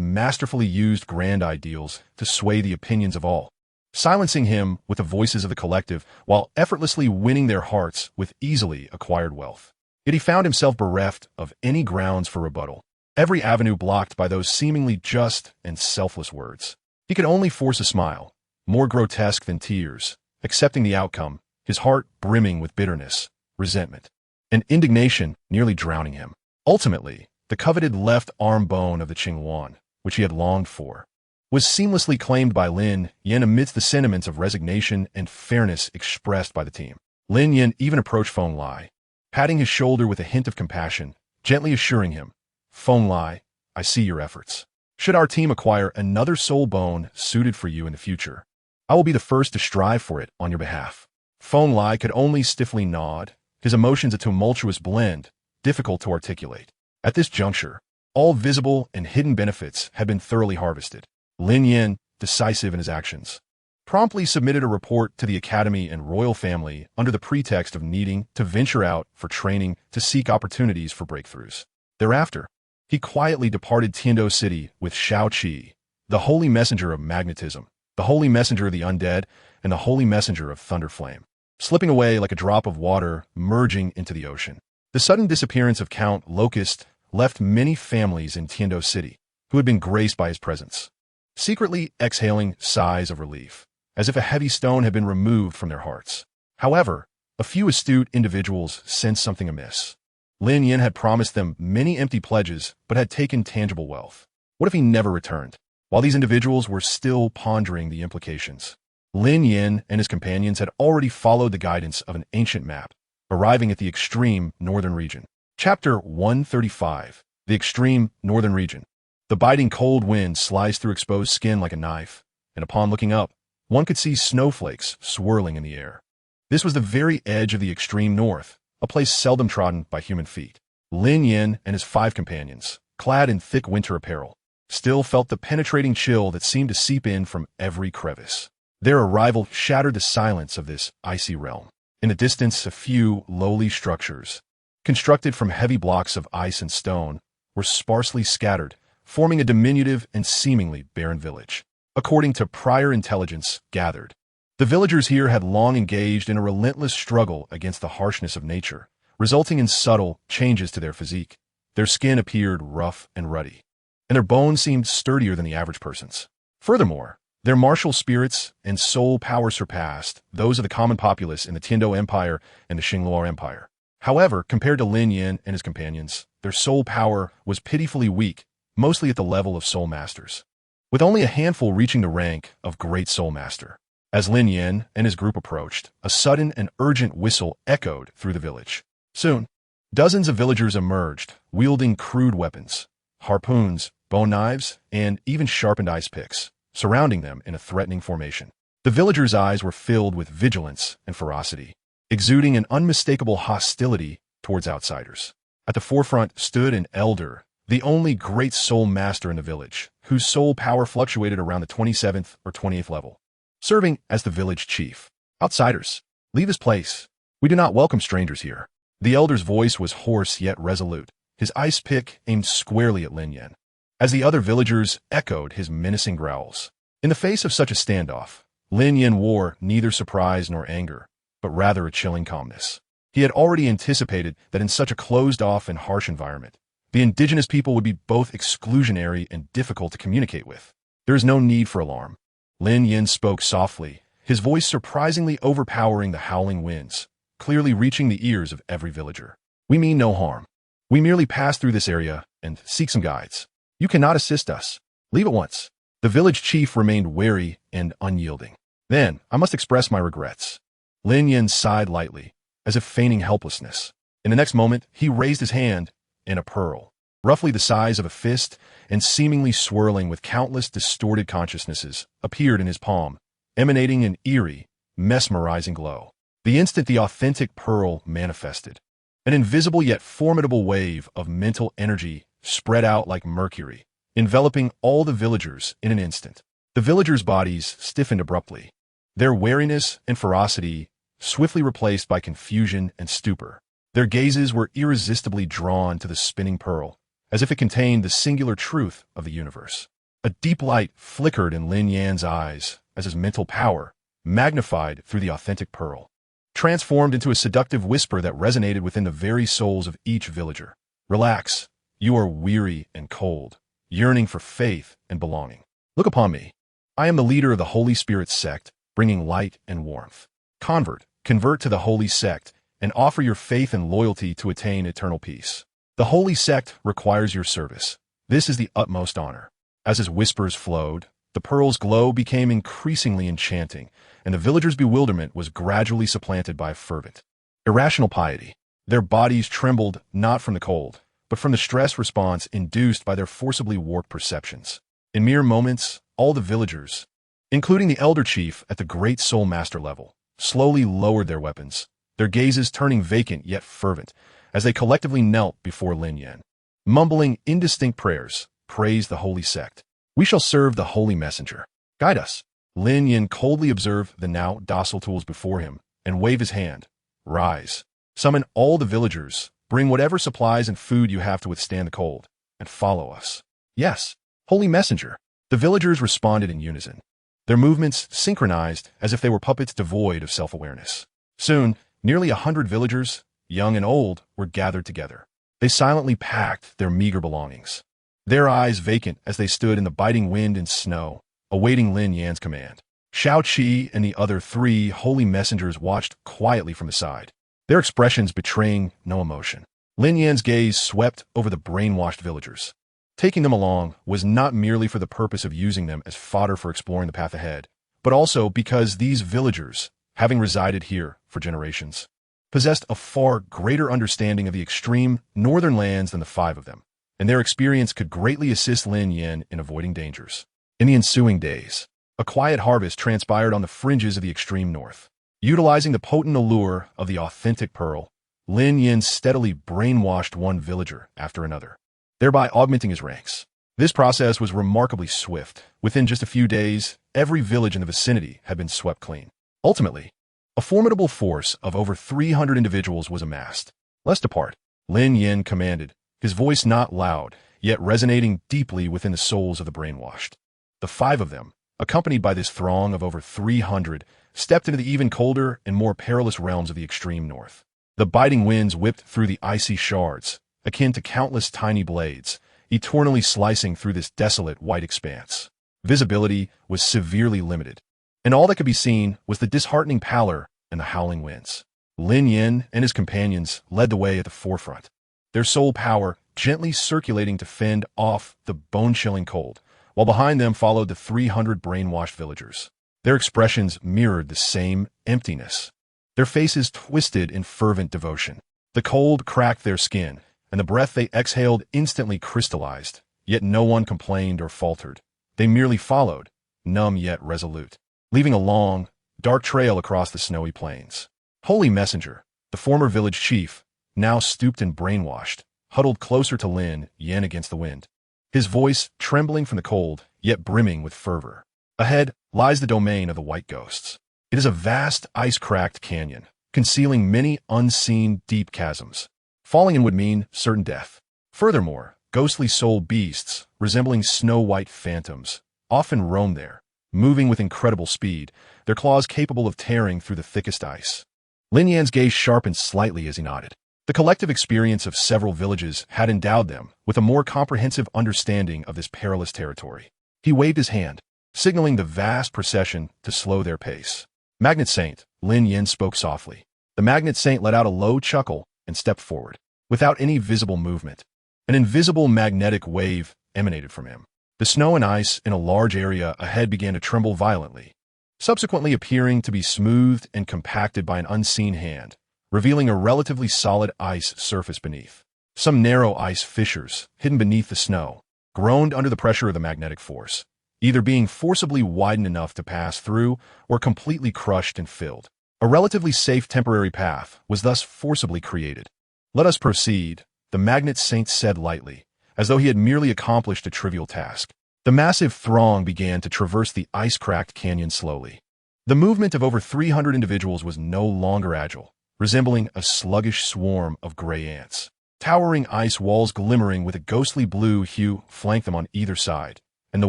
masterfully used grand ideals to sway the opinions of all, silencing him with the voices of the collective while effortlessly winning their hearts with easily acquired wealth. Yet he found himself bereft of any grounds for rebuttal, every avenue blocked by those seemingly just and selfless words. He could only force a smile, more grotesque than tears, accepting the outcome, his heart brimming with bitterness, resentment, and indignation nearly drowning him. Ultimately, the coveted left arm bone of the Qingwan, which he had longed for, was seamlessly claimed by Lin Yan amidst the sentiments of resignation and fairness expressed by the team. Lin Yan even approached Fenglai, patting his shoulder with a hint of compassion, gently assuring him, Fenglai, I see your efforts. Should our team acquire another soul bone suited for you in the future, I will be the first to strive for it on your behalf. Feng Lai could only stiffly nod, his emotions a tumultuous blend, difficult to articulate. At this juncture, all visible and hidden benefits had been thoroughly harvested. Lin Yan, decisive in his actions, promptly submitted a report to the academy and royal family under the pretext of needing to venture out for training to seek opportunities for breakthroughs. Thereafter, he quietly departed Tiando City with Shao Qi, the holy messenger of magnetism, the holy messenger of the undead, and the holy messenger of thunder flame, slipping away like a drop of water merging into the ocean. The sudden disappearance of Count Locust left many families in Tiando City who had been graced by his presence, secretly exhaling sighs of relief, as if a heavy stone had been removed from their hearts. However, a few astute individuals sensed something amiss. Lin Yan had promised them many empty pledges but had taken tangible wealth. What if he never returned? While these individuals were still pondering the implications, Lin Yan and his companions had already followed the guidance of an ancient map, arriving at the extreme northern region. Chapter 135. The Extreme Northern Region. The biting cold wind sliced through exposed skin like a knife, and upon looking up, one could see snowflakes swirling in the air. This was the very edge of the extreme north, a place seldom trodden by human feet. Lin Yan and his 5 companions, clad in thick winter apparel, still felt the penetrating chill that seemed to seep in from every crevice. Their arrival shattered the silence of this icy realm. In the distance, a few lowly structures, constructed from heavy blocks of ice and stone, were sparsely scattered, forming a diminutive and seemingly barren village. According to prior intelligence gathered, the villagers here had long engaged in a relentless struggle against the harshness of nature, resulting in subtle changes to their physique. Their skin appeared rough and ruddy, and their bones seemed sturdier than the average person's. Furthermore, their martial spirits and soul power surpassed those of the common populace in the Tiando Empire and the Xingluo Empire. However, compared to Lin Yan and his companions, their soul power was pitifully weak, mostly at the level of soul masters, with only a handful reaching the rank of Great Soul Master. As Lin Yan and his group approached, a sudden and urgent whistle echoed through the village. Soon, dozens of villagers emerged, wielding crude weapons, harpoons, bone knives, and even sharpened ice picks, surrounding them in a threatening formation. The villagers' eyes were filled with vigilance and ferocity, exuding an unmistakable hostility towards outsiders. At the forefront stood an elder, the only great soul master in the village, whose soul power fluctuated around the 27th or 28th level, serving as the village chief. Outsiders, leave this place. We do not welcome strangers here. The elder's voice was hoarse yet resolute, his ice pick aimed squarely at Lin Yan, as the other villagers echoed his menacing growls. In the face of such a standoff, Lin Yan wore neither surprise nor anger, but rather a chilling calmness. He had already anticipated that in such a closed-off and harsh environment, the indigenous people would be both exclusionary and difficult to communicate with. There is no need for alarm. Lin Yan spoke softly, his voice surprisingly overpowering the howling winds, clearly reaching the ears of every villager. We mean no harm. We merely pass through this area and seek some guides. You cannot assist us. Leave at once. The village chief remained wary and unyielding. Then, I must express my regrets. Lin Yan sighed lightly, as if feigning helplessness. In the next moment, he raised his hand, and a pearl, roughly the size of a fist and seemingly swirling with countless distorted consciousnesses, appeared in his palm, emanating an eerie, mesmerizing glow. The instant the authentic pearl manifested, an invisible yet formidable wave of mental energy spread out like mercury, enveloping all the villagers in an instant. The villagers' bodies stiffened abruptly, their wariness and ferocity swiftly replaced by confusion and stupor. Their gazes were irresistibly drawn to the spinning pearl, as if it contained the singular truth of the universe. A deep light flickered in Lin Yan's eyes as his mental power, magnified through the authentic pearl, transformed into a seductive whisper that resonated within the very souls of each villager. Relax. You are weary and cold, yearning for faith and belonging. Look upon me. I am the leader of the Holy Spirit sect, bringing light and warmth. Convert to the Holy Sect, and offer your faith and loyalty to attain eternal peace. The Holy Sect requires your service. This is the utmost honor. As his whispers flowed, the pearl's glow became increasingly enchanting, and the villagers' bewilderment was gradually supplanted by fervent, irrational piety. Their bodies trembled not from the cold, but from the stress response induced by their forcibly warped perceptions. In mere moments, all the villagers, including the elder chief at the great soul master level, slowly lowered their weapons, their gazes turning vacant yet fervent, as they collectively knelt before Lin Yan. Mumbling indistinct prayers, praised the holy sect. We shall serve the holy messenger. Guide us. Lin Yan coldly observed the now docile tools before him, and wave his hand. Rise. Summon all the villagers, bring whatever supplies and food you have to withstand the cold, and follow us. Yes, holy messenger. The villagers responded in unison. Their movements synchronized as if they were puppets devoid of self-awareness. Soon, nearly 100 villagers, young and old, were gathered together. They silently packed their meager belongings, their eyes vacant as they stood in the biting wind and snow, awaiting Lin Yan's command. Shao Qi and the other 3 holy messengers watched quietly from the side, their expressions betraying no emotion. Lin Yan's gaze swept over the brainwashed villagers. Taking them along was not merely for the purpose of using them as fodder for exploring the path ahead, but also because these villagers, having resided here for generations, possessed a far greater understanding of the extreme northern lands than the 5 of them, and their experience could greatly assist Lin Yan in avoiding dangers. In the ensuing days, a quiet harvest transpired on the fringes of the extreme north. Utilizing the potent allure of the authentic pearl, Lin Yan steadily brainwashed one villager after another, thereby augmenting his ranks. This process was remarkably swift. Within just a few days, every village in the vicinity had been swept clean. Ultimately, a formidable force of over 300 individuals was amassed. Let's depart, Lin Yan commanded, his voice not loud, yet resonating deeply within the souls of the brainwashed. The 5 of them, accompanied by this throng of over 300, stepped into the even colder and more perilous realms of the extreme north. The biting winds whipped through the icy shards, akin to countless tiny blades, eternally slicing through this desolate white expanse. Visibility was severely limited, and all that could be seen was the disheartening pallor and the howling winds. Lin Yan and his companions led the way at the forefront, their soul power gently circulating to fend off the bone-chilling cold, while behind them followed the 300 brainwashed villagers. Their expressions mirrored the same emptiness, their faces twisted in fervent devotion. The cold cracked their skin, and the breath they exhaled instantly crystallized, yet no one complained or faltered. They merely followed, numb yet resolute, leaving a long, dark trail across the snowy plains. Holy Messenger, the former village chief, now stooped and brainwashed, huddled closer to Lin Yan against the wind, his voice trembling from the cold, yet brimming with fervor. Ahead lies the domain of the white ghosts. It is a vast, ice-cracked canyon, concealing many unseen deep chasms. Falling in would mean certain death. Furthermore, ghostly soul beasts, resembling snow-white phantoms, often roam there, moving with incredible speed, their claws capable of tearing through the thickest ice. Lin Yan's gaze sharpened slightly as he nodded. The collective experience of several villages had endowed them with a more comprehensive understanding of this perilous territory. He waved his hand, signaling the vast procession to slow their pace. Magnet Saint, Lin Yan spoke softly. The Magnet Saint let out a low chuckle and stepped forward. Without any visible movement, an invisible magnetic wave emanated from him. The snow and ice in a large area ahead began to tremble violently, subsequently appearing to be smoothed and compacted by an unseen hand, revealing a relatively solid ice surface beneath. Some narrow ice fissures, hidden beneath the snow, groaned under the pressure of the magnetic force, either being forcibly widened enough to pass through or completely crushed and filled. A relatively safe temporary path was thus forcibly created. Let us proceed, the Magnet Saint said lightly, as though he had merely accomplished a trivial task. The massive throng began to traverse the ice-cracked canyon slowly. The movement of over 300 individuals was no longer agile, resembling a sluggish swarm of gray ants. Towering ice walls glimmering with a ghostly blue hue flanked them on either side, and the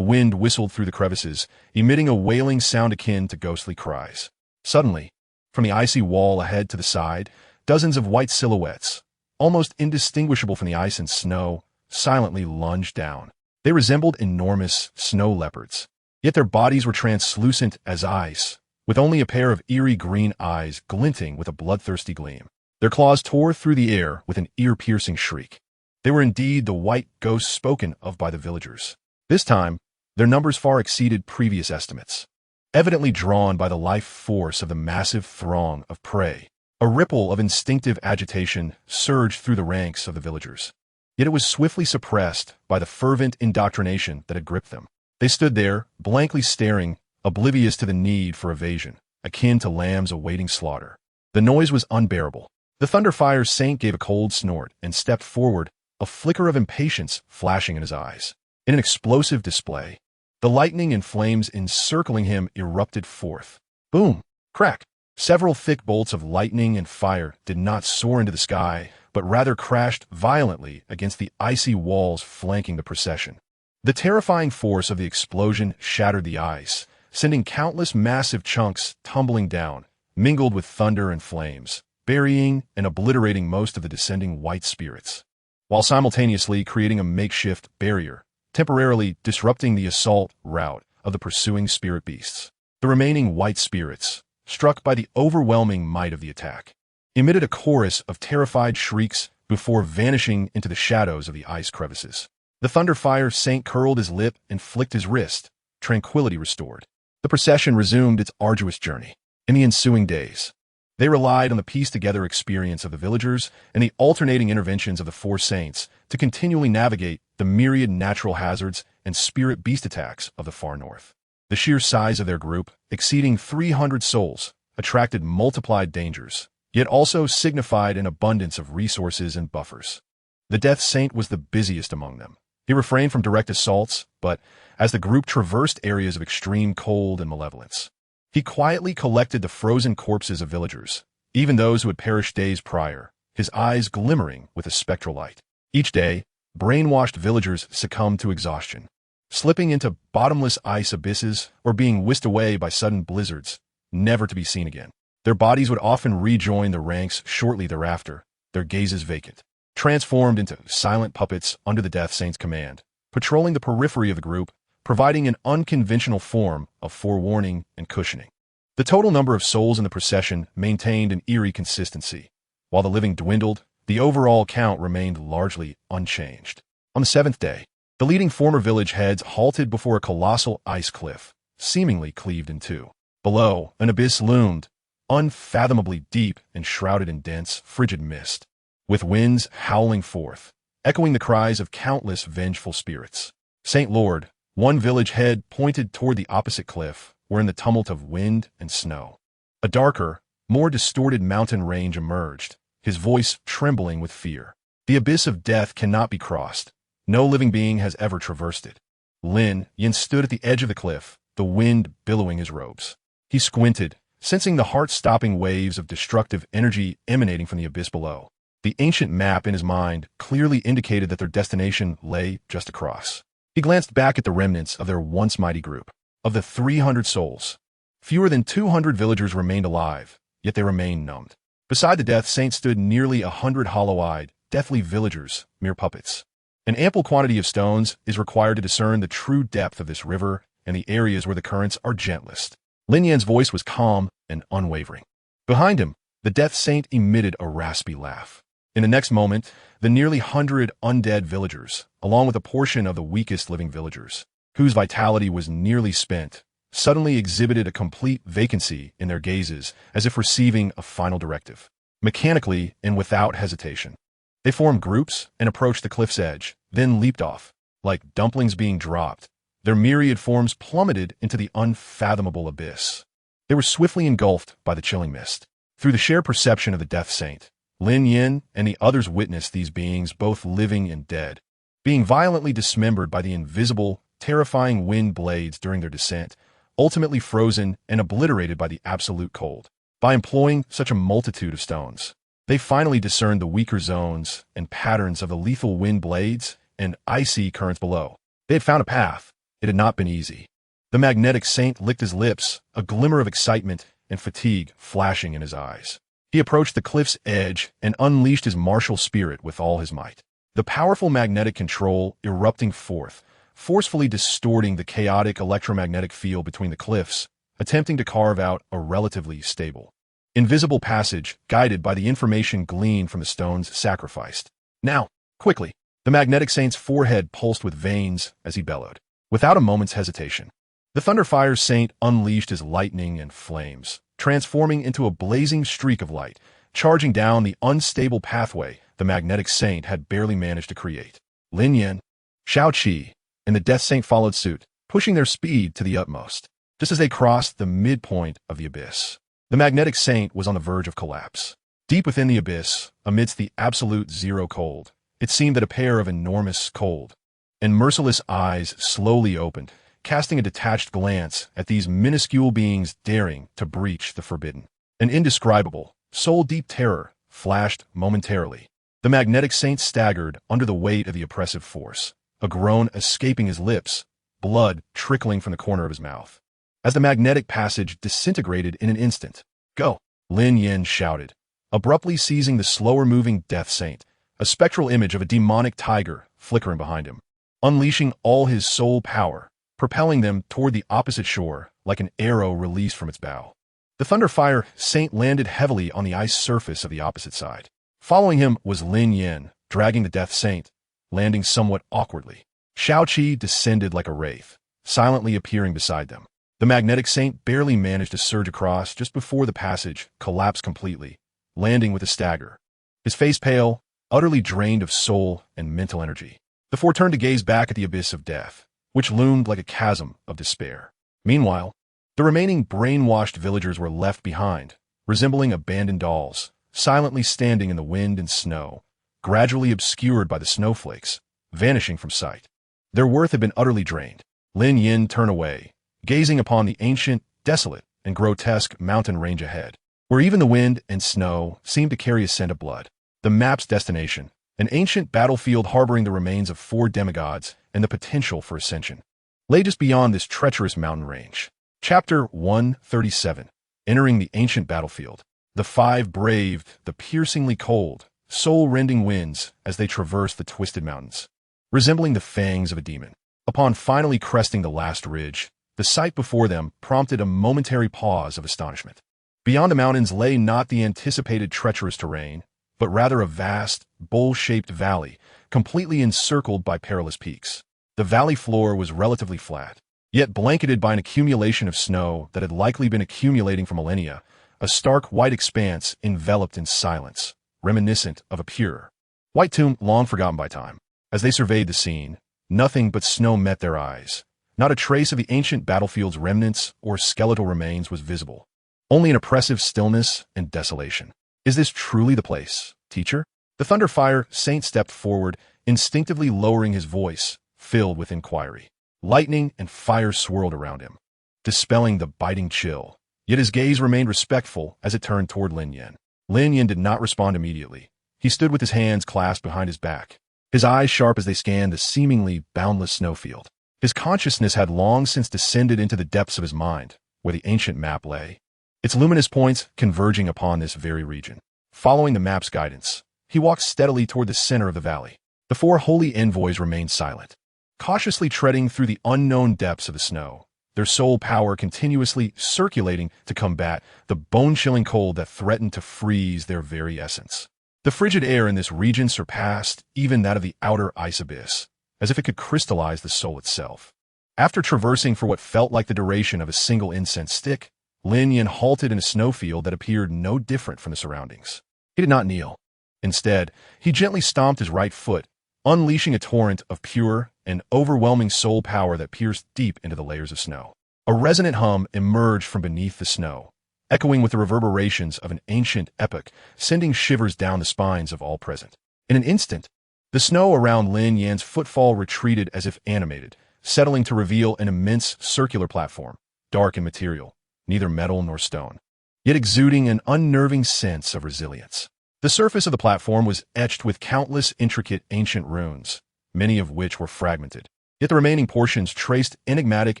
wind whistled through the crevices, emitting a wailing sound akin to ghostly cries. Suddenly, from the icy wall ahead to the side, dozens of white silhouettes, almost indistinguishable from the ice and snow, silently lunged down. They resembled enormous snow leopards, yet their bodies were translucent as ice, with only a pair of eerie green eyes glinting with a bloodthirsty gleam. Their claws tore through the air with an ear-piercing shriek. They were indeed the white ghosts spoken of by the villagers. This time, their numbers far exceeded previous estimates, evidently drawn by the life force of the massive throng of prey. A ripple of instinctive agitation surged through the ranks of the villagers. Yet it was swiftly suppressed by the fervent indoctrination that had gripped them. They stood there, blankly staring, oblivious to the need for evasion, akin to lambs awaiting slaughter. The noise was unbearable. The Thunderfire Saint gave a cold snort and stepped forward, a flicker of impatience flashing in his eyes. In an explosive display, the lightning and flames encircling him erupted forth. Boom! Crack! Several thick bolts of lightning and fire did not soar into the sky, but rather crashed violently against the icy walls flanking the procession. The terrifying force of the explosion shattered the ice, sending countless massive chunks tumbling down, mingled with thunder and flames, burying and obliterating most of the descending white spirits, while simultaneously creating a makeshift barrier, temporarily disrupting the assault route of the pursuing spirit beasts. The remaining white spirits, struck by the overwhelming might of the attack, emitted a chorus of terrified shrieks before vanishing into the shadows of the ice crevices. The Thunderfire Saint curled his lip and flicked his wrist, tranquility restored. The procession resumed its arduous journey. In the ensuing days, they relied on the pieced-together experience of the villagers and the alternating interventions of the four saints to continually navigate the myriad natural hazards and spirit beast attacks of the far north. The sheer size of their group, exceeding 300 souls, attracted multiplied dangers, yet also signified an abundance of resources and buffers. The Death Saint was the busiest among them. He refrained from direct assaults, but as the group traversed areas of extreme cold and malevolence, he quietly collected the frozen corpses of villagers, even those who had perished days prior, his eyes glimmering with a spectral light. Each day, brainwashed villagers succumbed to exhaustion, slipping into bottomless ice abysses or being whisked away by sudden blizzards, never to be seen again. Their bodies would often rejoin the ranks shortly thereafter, their gazes vacant, transformed into silent puppets under the Death Saint's command, patrolling the periphery of the group, providing an unconventional form of forewarning and cushioning. The total number of souls in the procession maintained an eerie consistency. While the living dwindled, the overall count remained largely unchanged. On the seventh day, the leading former village heads halted before a colossal ice cliff, seemingly cleaved in two. Below, an abyss loomed, unfathomably deep and shrouded in dense, frigid mist, with winds howling forth, echoing the cries of countless vengeful spirits. Saint Lord, one village head pointed toward the opposite cliff, where in the tumult of wind and snow, a darker, more distorted mountain range emerged, his voice trembling with fear. The abyss of death cannot be crossed. No living being has ever traversed it. Lin Yan stood at the edge of the cliff, the wind billowing his robes. He squinted, sensing the heart-stopping waves of destructive energy emanating from the abyss below. The ancient map in his mind clearly indicated that their destination lay just across. He glanced back at the remnants of their once mighty group. Of the 300 souls, fewer than 200 villagers remained alive, yet they remained numbed. Beside the Death Saint stood nearly 100 hollow-eyed, deathly villagers, mere puppets. An ample quantity of stones is required to discern the true depth of this river and the areas where the currents are gentlest. Lin Yan's voice was calm and unwavering. Behind him, the Death Saint emitted a raspy laugh. In the next moment, the nearly 100 undead villagers, along with a portion of the weakest living villagers, whose vitality was nearly spent, suddenly exhibited a complete vacancy in their gazes as if receiving a final directive. Mechanically and without hesitation, they formed groups and approached the cliff's edge, then leaped off. Like dumplings being dropped, their myriad forms plummeted into the unfathomable abyss. They were swiftly engulfed by the chilling mist. Through the shared perception of the Death Saint, Lin Yan and the others witnessed these beings, both living and dead, being violently dismembered by the invisible, terrifying wind blades during their descent, ultimately frozen and obliterated by the absolute cold. By employing such a multitude of stones, they finally discerned the weaker zones and patterns of the lethal wind blades and icy currents below. They had found a path. It had not been easy. The magnetic saint licked his lips, a glimmer of excitement and fatigue flashing in his eyes. He approached the cliff's edge and unleashed his martial spirit with all his might. The powerful magnetic control erupting forth, forcefully distorting the chaotic electromagnetic field between the cliffs, attempting to carve out a relatively stable, invisible passage guided by the information gleaned from the stones sacrificed. Now, quickly, the magnetic saint's forehead pulsed with veins as he bellowed. Without a moment's hesitation, the Thunderfire Saint unleashed his lightning and flames, transforming into a blazing streak of light, charging down the unstable pathway the magnetic saint had barely managed to create. Lin Yan, Xiao Qi, and the Death Saint followed suit, pushing their speed to the utmost. just as they crossed the midpoint of the abyss. The magnetic saint was on the verge of collapse. Deep within the abyss, amidst the absolute zero cold, it seemed that a pair of enormous, cold, and merciless eyes slowly opened, casting a detached glance at these minuscule beings daring to breach the forbidden. An indescribable, soul-deep terror flashed momentarily. The magnetic saint staggered under the weight of the oppressive force, a groan escaping his lips, blood trickling from the corner of his mouth. As the magnetic passage disintegrated in an instant, "Go!" Lin Yan shouted, abruptly seizing the slower-moving death saint, a spectral image of a demonic tiger flickering behind him, unleashing all his soul power, propelling them toward the opposite shore like an arrow released from its bow. The Thunderfire Saint landed heavily on the ice surface of the opposite side. Following him was Lin Yan, dragging the Death Saint, landing somewhat awkwardly. Shaoqi descended like a wraith, silently appearing beside them. The Magnetic Saint barely managed to surge across just before the passage collapsed completely, landing with a stagger. His face pale, utterly drained of soul and mental energy. The four turned to gaze back at the abyss of death, which loomed like a chasm of despair. Meanwhile, the remaining brainwashed villagers were left behind, resembling abandoned dolls, silently standing in the wind and snow, gradually obscured by the snowflakes, vanishing from sight. Their worth had been utterly drained. Lin Yan turned away, gazing upon the ancient, desolate, and grotesque mountain range ahead, where even the wind and snow seemed to carry a scent of blood. The map's destination, an ancient battlefield harboring the remains of 4 demigods and the potential for ascension, lay just beyond this treacherous mountain range. Chapter 137. Entering the ancient battlefield. The 5 braved the piercingly cold, soul-rending winds as they traversed the twisted mountains, resembling the fangs of a demon. Upon finally cresting the last ridge, the sight before them prompted a momentary pause of astonishment. Beyond the mountains lay not the anticipated treacherous terrain, but rather a vast, bowl-shaped valley, completely encircled by perilous peaks. The valley floor was relatively flat, yet blanketed by an accumulation of snow that had likely been accumulating for millennia, a stark white expanse enveloped in silence, reminiscent of a pure white tomb long forgotten by time. As they surveyed the scene, nothing but snow met their eyes. Not a trace of the ancient battlefield's remnants or skeletal remains was visible. Only an oppressive stillness and desolation. Is this truly the place, teacher? The Thunderfire Saint stepped forward, instinctively lowering his voice, filled with inquiry. Lightning and fire swirled around him, dispelling the biting chill. Yet his gaze remained respectful as it turned toward Lin Yan. Lin Yan did not respond immediately. He stood with his hands clasped behind his back, his eyes sharp as they scanned the seemingly boundless snowfield. His consciousness had long since descended into the depths of his mind, where the ancient map lay, its luminous points converging upon this very region. Following the map's guidance, he walked steadily toward the center of the valley. The 4 holy envoys remained silent, cautiously treading through the unknown depths of the snow, their soul power continuously circulating to combat the bone-chilling cold that threatened to freeze their very essence. The frigid air in this region surpassed even that of the outer ice abyss, as if it could crystallize the soul itself. After traversing for what felt like the duration of a single incense stick, Lin Yan halted in a snowfield that appeared no different from the surroundings. He did not kneel. Instead, he gently stomped his right foot, unleashing a torrent of pure and overwhelming soul power that pierced deep into the layers of snow. A resonant hum emerged from beneath the snow, echoing with the reverberations of an ancient epic, sending shivers down the spines of all present. In an instant, the snow around Lin Yan's footfall retreated as if animated, settling to reveal an immense circular platform, dark in material, neither metal nor stone, yet exuding an unnerving sense of resilience. The surface of the platform was etched with countless intricate ancient runes, many of which were fragmented, yet the remaining portions traced enigmatic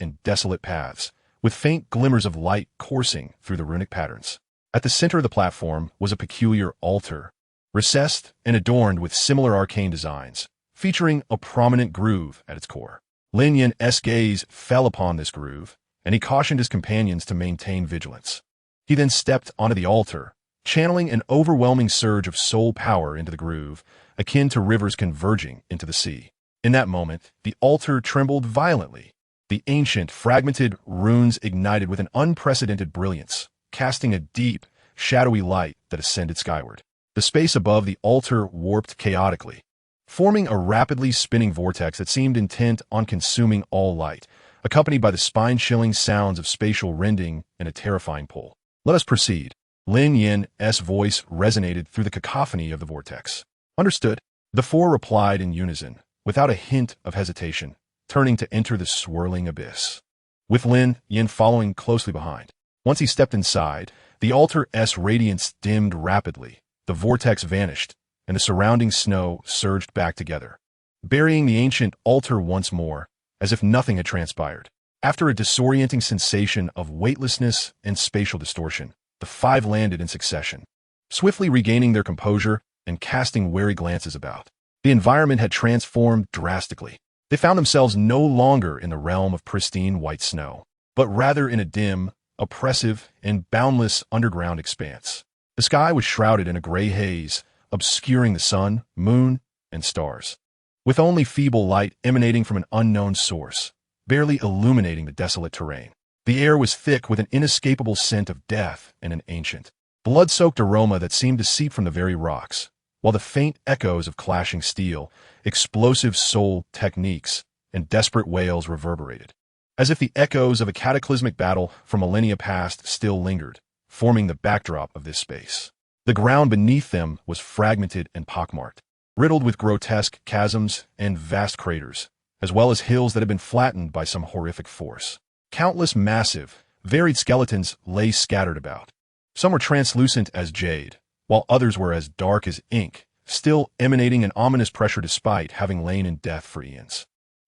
and desolate paths, with faint glimmers of light coursing through the runic patterns. At the center of the platform was a peculiar altar, recessed and adorned with similar arcane designs, featuring a prominent groove at its core. Lin Yan's gaze fell upon this groove, and he cautioned his companions to maintain vigilance. He then stepped onto the altar, channeling an overwhelming surge of soul power into the groove, akin to rivers converging into the sea. In that moment, the altar trembled violently. The ancient, fragmented runes ignited with an unprecedented brilliance, casting a deep, shadowy light that ascended skyward. The space above the altar warped chaotically, forming a rapidly spinning vortex that seemed intent on consuming all light, accompanied by the spine-chilling sounds of spatial rending and a terrifying pull. Let us proceed. Lin Yan's voice resonated through the cacophony of the vortex. Understood. The four replied in unison, without a hint of hesitation, turning to enter the swirling abyss, with Lin Yan following closely behind. Once he stepped inside, the altar's radiance dimmed rapidly, the vortex vanished, and the surrounding snow surged back together, burying the ancient altar once more, as if nothing had transpired. After a disorienting sensation of weightlessness and spatial distortion, the five landed in succession, swiftly regaining their composure and casting wary glances about. The environment had transformed drastically. They found themselves no longer in the realm of pristine white snow, but rather in a dim, oppressive, and boundless underground expanse. The sky was shrouded in a gray haze, obscuring the sun, moon, and stars, with only feeble light emanating from an unknown source, barely illuminating the desolate terrain. The air was thick with an inescapable scent of death and an ancient, blood-soaked aroma that seemed to seep from the very rocks, while the faint echoes of clashing steel, explosive soul techniques, and desperate wails reverberated, as if the echoes of a cataclysmic battle from millennia past still lingered, forming the backdrop of this space. The ground beneath them was fragmented and pockmarked, riddled with grotesque chasms and vast craters, as well as hills that had been flattened by some horrific force. Countless massive, varied skeletons lay scattered about. Some were translucent as jade, while others were as dark as ink, still emanating an ominous pressure despite having lain in death for eons.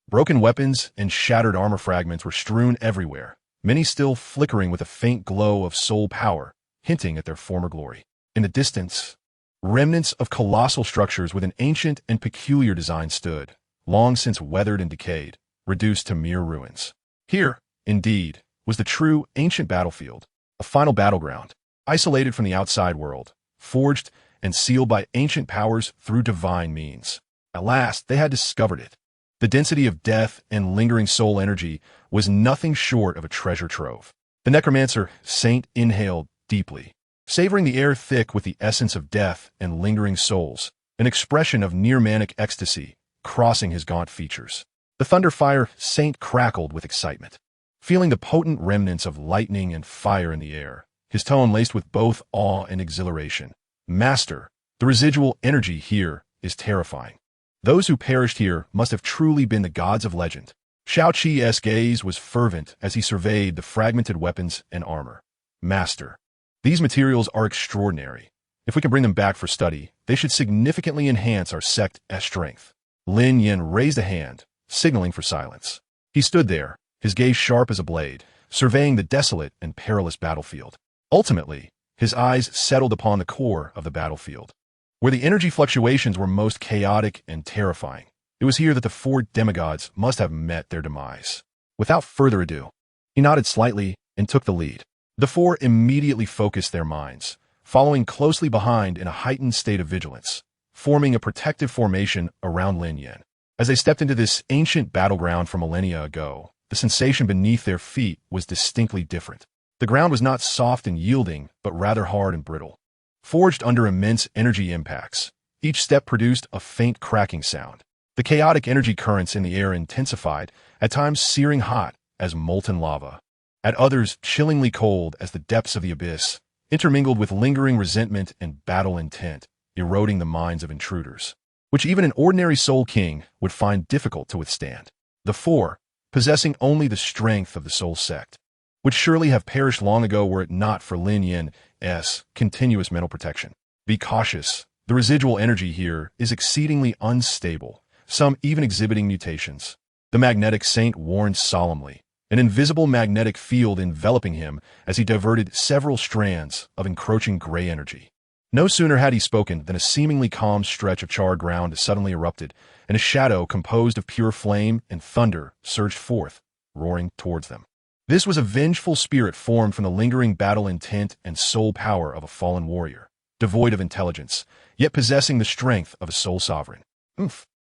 Broken weapons and shattered armor fragments were strewn everywhere, many still flickering with a faint glow of soul power, hinting at their former glory. In the distance, remnants of colossal structures with an ancient and peculiar design stood, long since weathered and decayed, reduced to mere ruins. Here, indeed, was the true ancient battlefield, a final battleground, isolated from the outside world, forged and sealed by ancient powers through divine means. At last, they had discovered it. The density of death and lingering soul energy was nothing short of a treasure trove. The necromancer saint inhaled deeply, savoring the air thick with the essence of death and lingering souls, an expression of near-manic ecstasy crossing his gaunt features. The Thunderfire saint crackled with excitement, feeling the potent remnants of lightning and fire in the air, his tone laced with both awe and exhilaration. Master, the residual energy here is terrifying. Those who perished here must have truly been the gods of legend. Xiao Qi's gaze was fervent as he surveyed the fragmented weapons and armor. Master, these materials are extraordinary. If we can bring them back for study, they should significantly enhance our sect's strength. Lin Yan raised a hand, signaling for silence. He stood there, his gaze sharp as a blade, surveying the desolate and perilous battlefield. Ultimately, his eyes settled upon the core of the battlefield, where the energy fluctuations were most chaotic and terrifying. It was here that the four demigods must have met their demise. Without further ado, he nodded slightly and took the lead. The four immediately focused their minds, following closely behind in a heightened state of vigilance, forming a protective formation around Lin Yan. As they stepped into this ancient battleground from millennia ago, the sensation beneath their feet was distinctly different. The ground was not soft and yielding, but rather hard and brittle, forged under immense energy impacts. Each step produced a faint cracking sound. The chaotic energy currents in the air intensified, at times searing hot as molten lava, at others chillingly cold as the depths of the abyss, intermingled with lingering resentment and battle intent, eroding the minds of intruders, which even an ordinary soul king would find difficult to withstand. The four, possessing only the strength of the soul sect, would surely have perished long ago were it not for Lin Yan's continuous mental protection. Be cautious. The residual energy here is exceedingly unstable, some even exhibiting mutations. The magnetic saint warned solemnly, an invisible magnetic field enveloping him as he diverted several strands of encroaching gray energy. No sooner had he spoken than a seemingly calm stretch of charred ground suddenly erupted, and a shadow composed of pure flame and thunder surged forth, roaring towards them. This was a vengeful spirit formed from the lingering battle intent and soul power of a fallen warrior, devoid of intelligence, yet possessing the strength of a soul sovereign.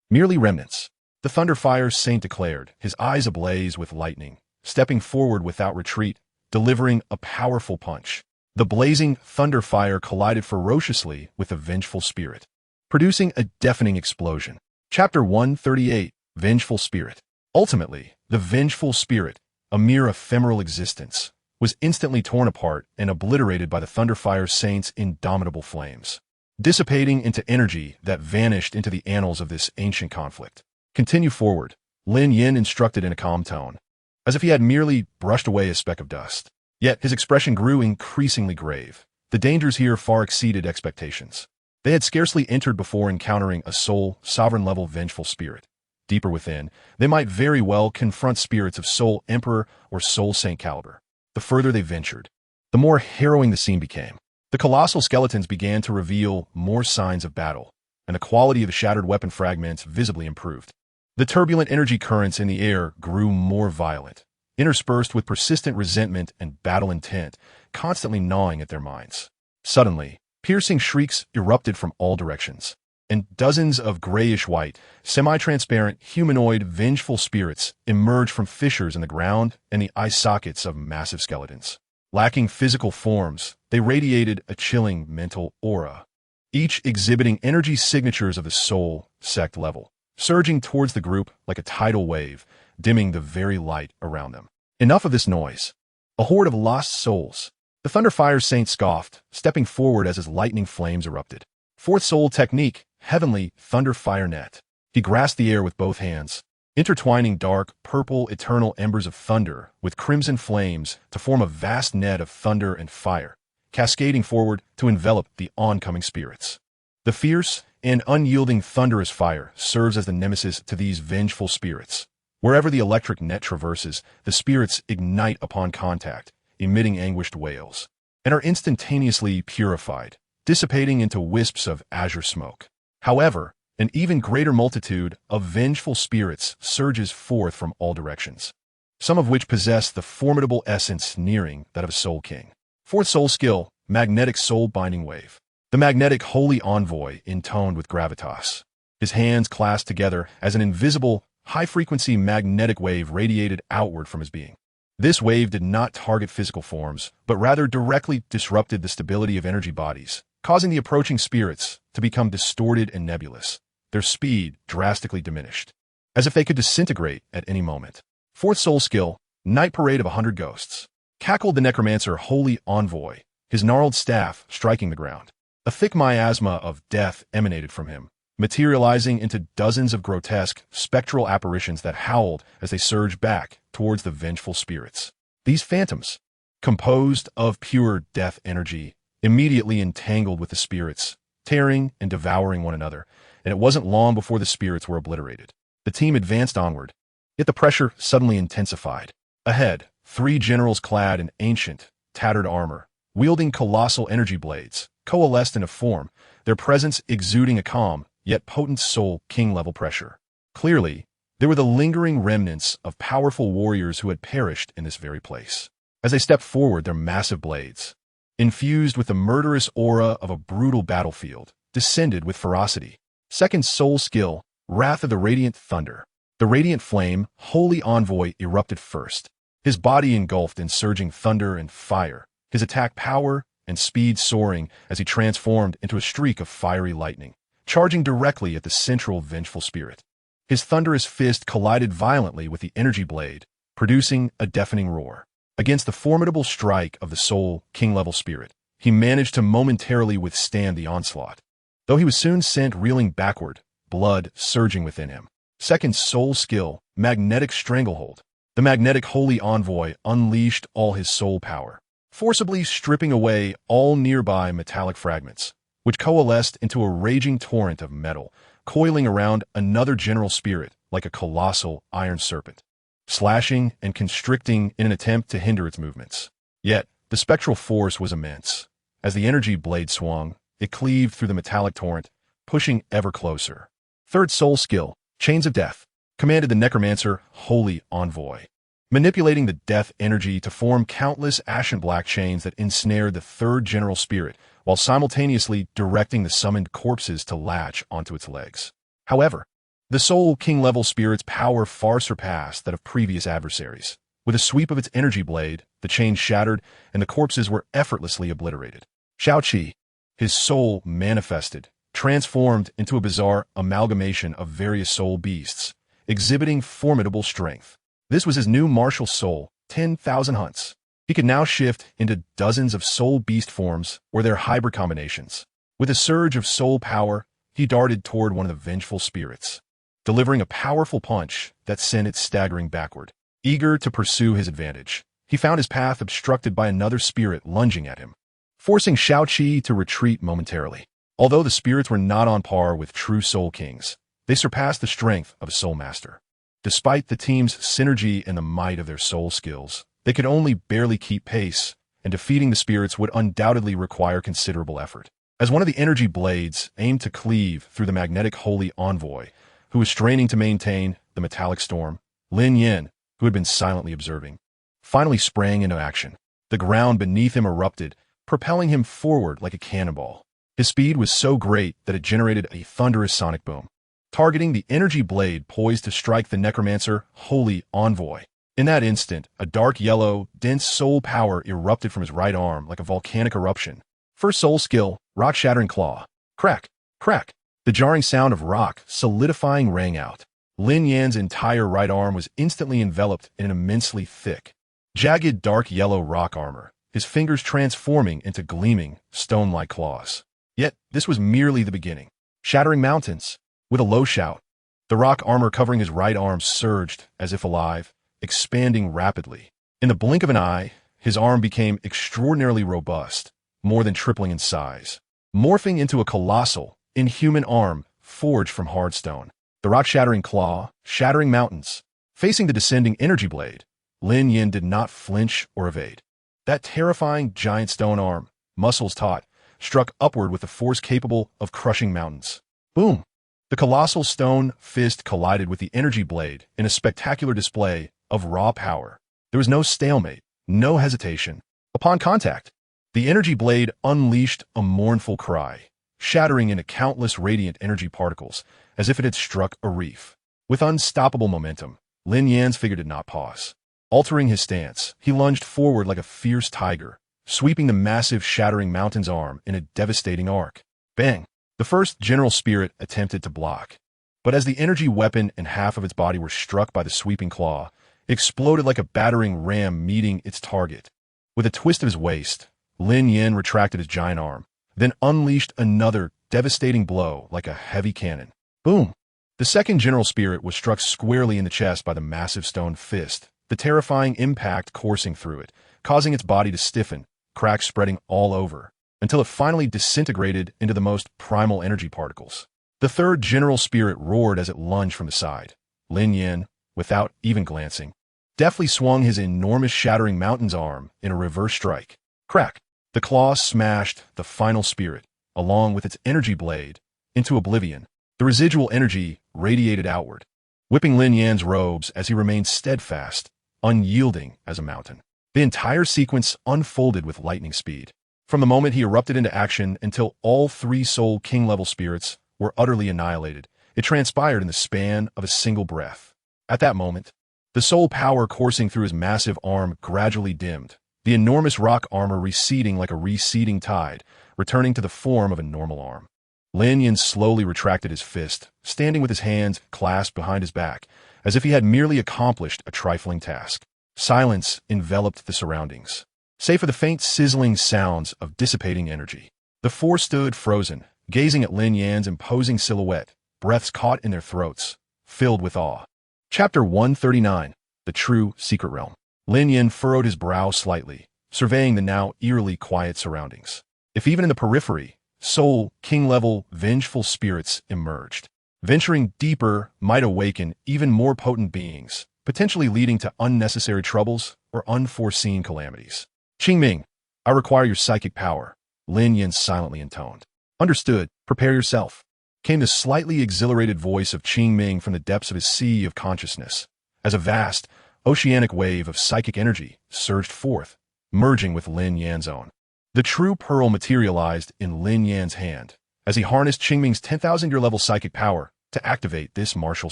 Merely remnants, the Thunderfire saint declared, his eyes ablaze with lightning, stepping forward without retreat, delivering a powerful punch. The blazing Thunderfire collided ferociously with the vengeful spirit, producing a deafening explosion. Chapter 138, Vengeful Spirit. Ultimately, The vengeful spirit, a mere ephemeral existence, was instantly torn apart and obliterated by the Thunderfire Saint's indomitable flames, dissipating into energy that vanished into the annals of this ancient conflict. Continue forward, Lin Yan instructed in a calm tone, as if he had merely brushed away a speck of dust. Yet his expression grew increasingly grave. The dangers here far exceeded expectations. They had scarcely entered before encountering a soul, sovereign-level vengeful spirit. Deeper within, they might very well confront spirits of Soul Emperor or Soul Saint caliber. The further they ventured, the more harrowing the scene became. The colossal skeletons began to reveal more signs of battle, and the quality of the shattered weapon fragments visibly improved. The turbulent energy currents in the air grew more violent, interspersed with persistent resentment and battle intent, constantly gnawing at their minds. Suddenly, piercing shrieks erupted from all directions, and dozens of grayish-white, semi-transparent, humanoid, vengeful spirits emerged from fissures in the ground and the eye sockets of massive skeletons. Lacking physical forms, they radiated a chilling mental aura, each exhibiting energy signatures of the soul sect level, surging towards the group like a tidal wave, dimming the very light around them. Enough of this noise. A horde of lost souls. The Thunderfire Saint scoffed, stepping forward as his lightning flames erupted. Fourth soul technique, heavenly Thunderfire net. He grasped the air with both hands, intertwining dark, purple, eternal embers of thunder with crimson flames to form a vast net of thunder and fire, cascading forward to envelop the oncoming spirits. The fierce and unyielding thunderous fire serves as the nemesis to these vengeful spirits. Wherever the electric net traverses, the spirits ignite upon contact, emitting anguished wails, and are instantaneously purified, dissipating into wisps of azure smoke. However, an even greater multitude of vengeful spirits surges forth from all directions, some of which possess the formidable essence nearing that of a Soul King. Fourth soul skill, magnetic soul binding wave. The magnetic holy envoy intoned with gravitas. His hands clasped together as an invisible, high-frequency magnetic wave radiated outward from his being. This wave did not target physical forms, but rather directly disrupted the stability of energy bodies, causing the approaching spirits to become distorted and nebulous, their speed drastically diminished, as if they could disintegrate at any moment. Fourth soul skill, Night Parade of 100 Ghosts. Cackled the necromancer holy envoy, his gnarled staff striking the ground. A thick miasma of death emanated from him, materializing into dozens of grotesque, spectral apparitions that howled as they surged back towards the vengeful spirits. These phantoms, composed of pure death energy, immediately entangled with the spirits, tearing and devouring one another, and it wasn't long before the spirits were obliterated. The team advanced onward, yet the pressure suddenly intensified. Ahead, 3 generals clad in ancient, tattered armor, wielding colossal energy blades, coalesced in a form, their presence exuding a calm, yet potent Soul King-level pressure. Clearly, they were the lingering remnants of powerful warriors who had perished in this very place. As they stepped forward, their massive blades, infused with the murderous aura of a brutal battlefield, descended with ferocity. Second soul skill, Wrath of the Radiant Thunder. The radiant flame, holy envoy, erupted first, his body engulfed in surging thunder and fire, his attack power and speed soaring as he transformed into a streak of fiery lightning, charging directly at the central vengeful spirit. His thunderous fist collided violently with the energy blade, producing a deafening roar. Against the formidable strike of the Soul King-level spirit, he managed to momentarily withstand the onslaught, though he was soon sent reeling backward, blood surging within him. Second soul skill, Magnetic Stranglehold. The magnetic holy envoy unleashed all his soul power, forcibly stripping away all nearby metallic fragments, which coalesced into a raging torrent of metal, coiling around another general spirit like a colossal iron serpent, slashing and constricting in an attempt to hinder its movements. Yet, the spectral force was immense. As the energy blade swung, it cleaved through the metallic torrent, pushing ever closer. Third soul skill, Chains of Death, commanded the necromancer holy envoy, manipulating the death energy to form countless ashen black chains that ensnared the third general spirit, while simultaneously directing the summoned corpses to latch onto its legs. However, the Soul King-level spirit's power far surpassed that of previous adversaries. With a sweep of its energy blade, the chains shattered and the corpses were effortlessly obliterated. Xiaoqi, his soul manifested, transformed into a bizarre amalgamation of various soul beasts, exhibiting formidable strength. This was his new martial soul, 10,000 hunts. He could now shift into dozens of soul beast forms or their hybrid combinations. With a surge of soul power, he darted toward one of the vengeful spirits, delivering a powerful punch that sent it staggering backward. Eager to pursue his advantage, he found his path obstructed by another spirit lunging at him, forcing Shaoqi to retreat momentarily. Although the spirits were not on par with true soul kings, they surpassed the strength of a soul master. Despite the team's synergy and the might of their soul skills, they could only barely keep pace, and defeating the spirits would undoubtedly require considerable effort. As one of the energy blades aimed to cleave through the magnetic holy envoy, who was straining to maintain the metallic storm, Lin Yan, who had been silently observing, finally sprang into action. The ground beneath him erupted, propelling him forward like a cannonball. His speed was so great that it generated a thunderous sonic boom, targeting the energy blade poised to strike the necromancer holy envoy. In that instant, a dark yellow, dense soul power erupted from his right arm like a volcanic eruption. First soul skill, rock-shattering claw. Crack, crack. The jarring sound of rock solidifying rang out. Lin Yan's entire right arm was instantly enveloped in an immensely thick, jagged dark yellow rock armor, his fingers transforming into gleaming, stone-like claws. Yet, this was merely the beginning. Shattering mountains. With a low shout, the rock armor covering his right arm surged as if alive, expanding rapidly. In the blink of an eye, his arm became extraordinarily robust, more than tripling in size, morphing into a colossal, inhuman arm forged from hard stone. The rock-shattering claw, shattering mountains. Facing the descending energy blade, Lin Yan did not flinch or evade. That terrifying giant stone arm, muscles taut, struck upward with a force capable of crushing mountains. Boom! The colossal stone fist collided with the energy blade in a spectacular display of raw power. There was no stalemate, no hesitation. Upon contact, the energy blade unleashed a mournful cry, shattering into countless radiant energy particles as if it had struck a reef. With unstoppable momentum, Lin Yan's figure did not pause. Altering his stance, he lunged forward like a fierce tiger, sweeping the massive shattering mountain's arm in a devastating arc. Bang! The first general spirit attempted to block, but as the energy weapon and half of its body were struck by the sweeping claw, it exploded like a battering ram meeting its target. With a twist of his waist, Lin Yan retracted his giant arm, then unleashed another devastating blow like a heavy cannon. Boom! The second general spirit was struck squarely in the chest by the massive stone fist, the terrifying impact coursing through it, causing its body to stiffen, cracks spreading all over, until it finally disintegrated into the most primal energy particles. The third general spirit roared as it lunged from the side. Lin Yan, without even glancing, deftly swung his enormous shattering mountain's arm in a reverse strike. Crack! The claw smashed the final spirit, along with its energy blade, into oblivion. The residual energy radiated outward, whipping Lin Yan's robes as he remained steadfast, unyielding as a mountain. The entire sequence unfolded with lightning speed. From the moment he erupted into action until all three Soul King-level spirits were utterly annihilated, it transpired in the span of a single breath. At that moment, the soul power coursing through his massive arm gradually dimmed, the enormous rock armor receding like a receding tide, returning to the form of a normal arm. Lin Yan slowly retracted his fist, standing with his hands clasped behind his back, as if he had merely accomplished a trifling task. Silence enveloped the surroundings, save for the faint sizzling sounds of dissipating energy. The four stood frozen, gazing at Lin Yan's imposing silhouette, breaths caught in their throats, filled with awe. Chapter 139, The True Secret Realm. Lin Yan furrowed his brow slightly, surveying the now eerily quiet surroundings. If even in the periphery, Soul King-level vengeful spirits emerged. Venturing deeper might awaken even more potent beings, potentially leading to unnecessary troubles or unforeseen calamities. Qingming, I require your psychic power, Lin Yan silently intoned. Understood, prepare yourself, came the slightly exhilarated voice of Qingming from the depths of his sea of consciousness, as a vast, oceanic wave of psychic energy surged forth, merging with Lin Yan's own. The true pearl materialized in Lin Yan's hand, as he harnessed Qingming's 10,000-year level psychic power to activate this martial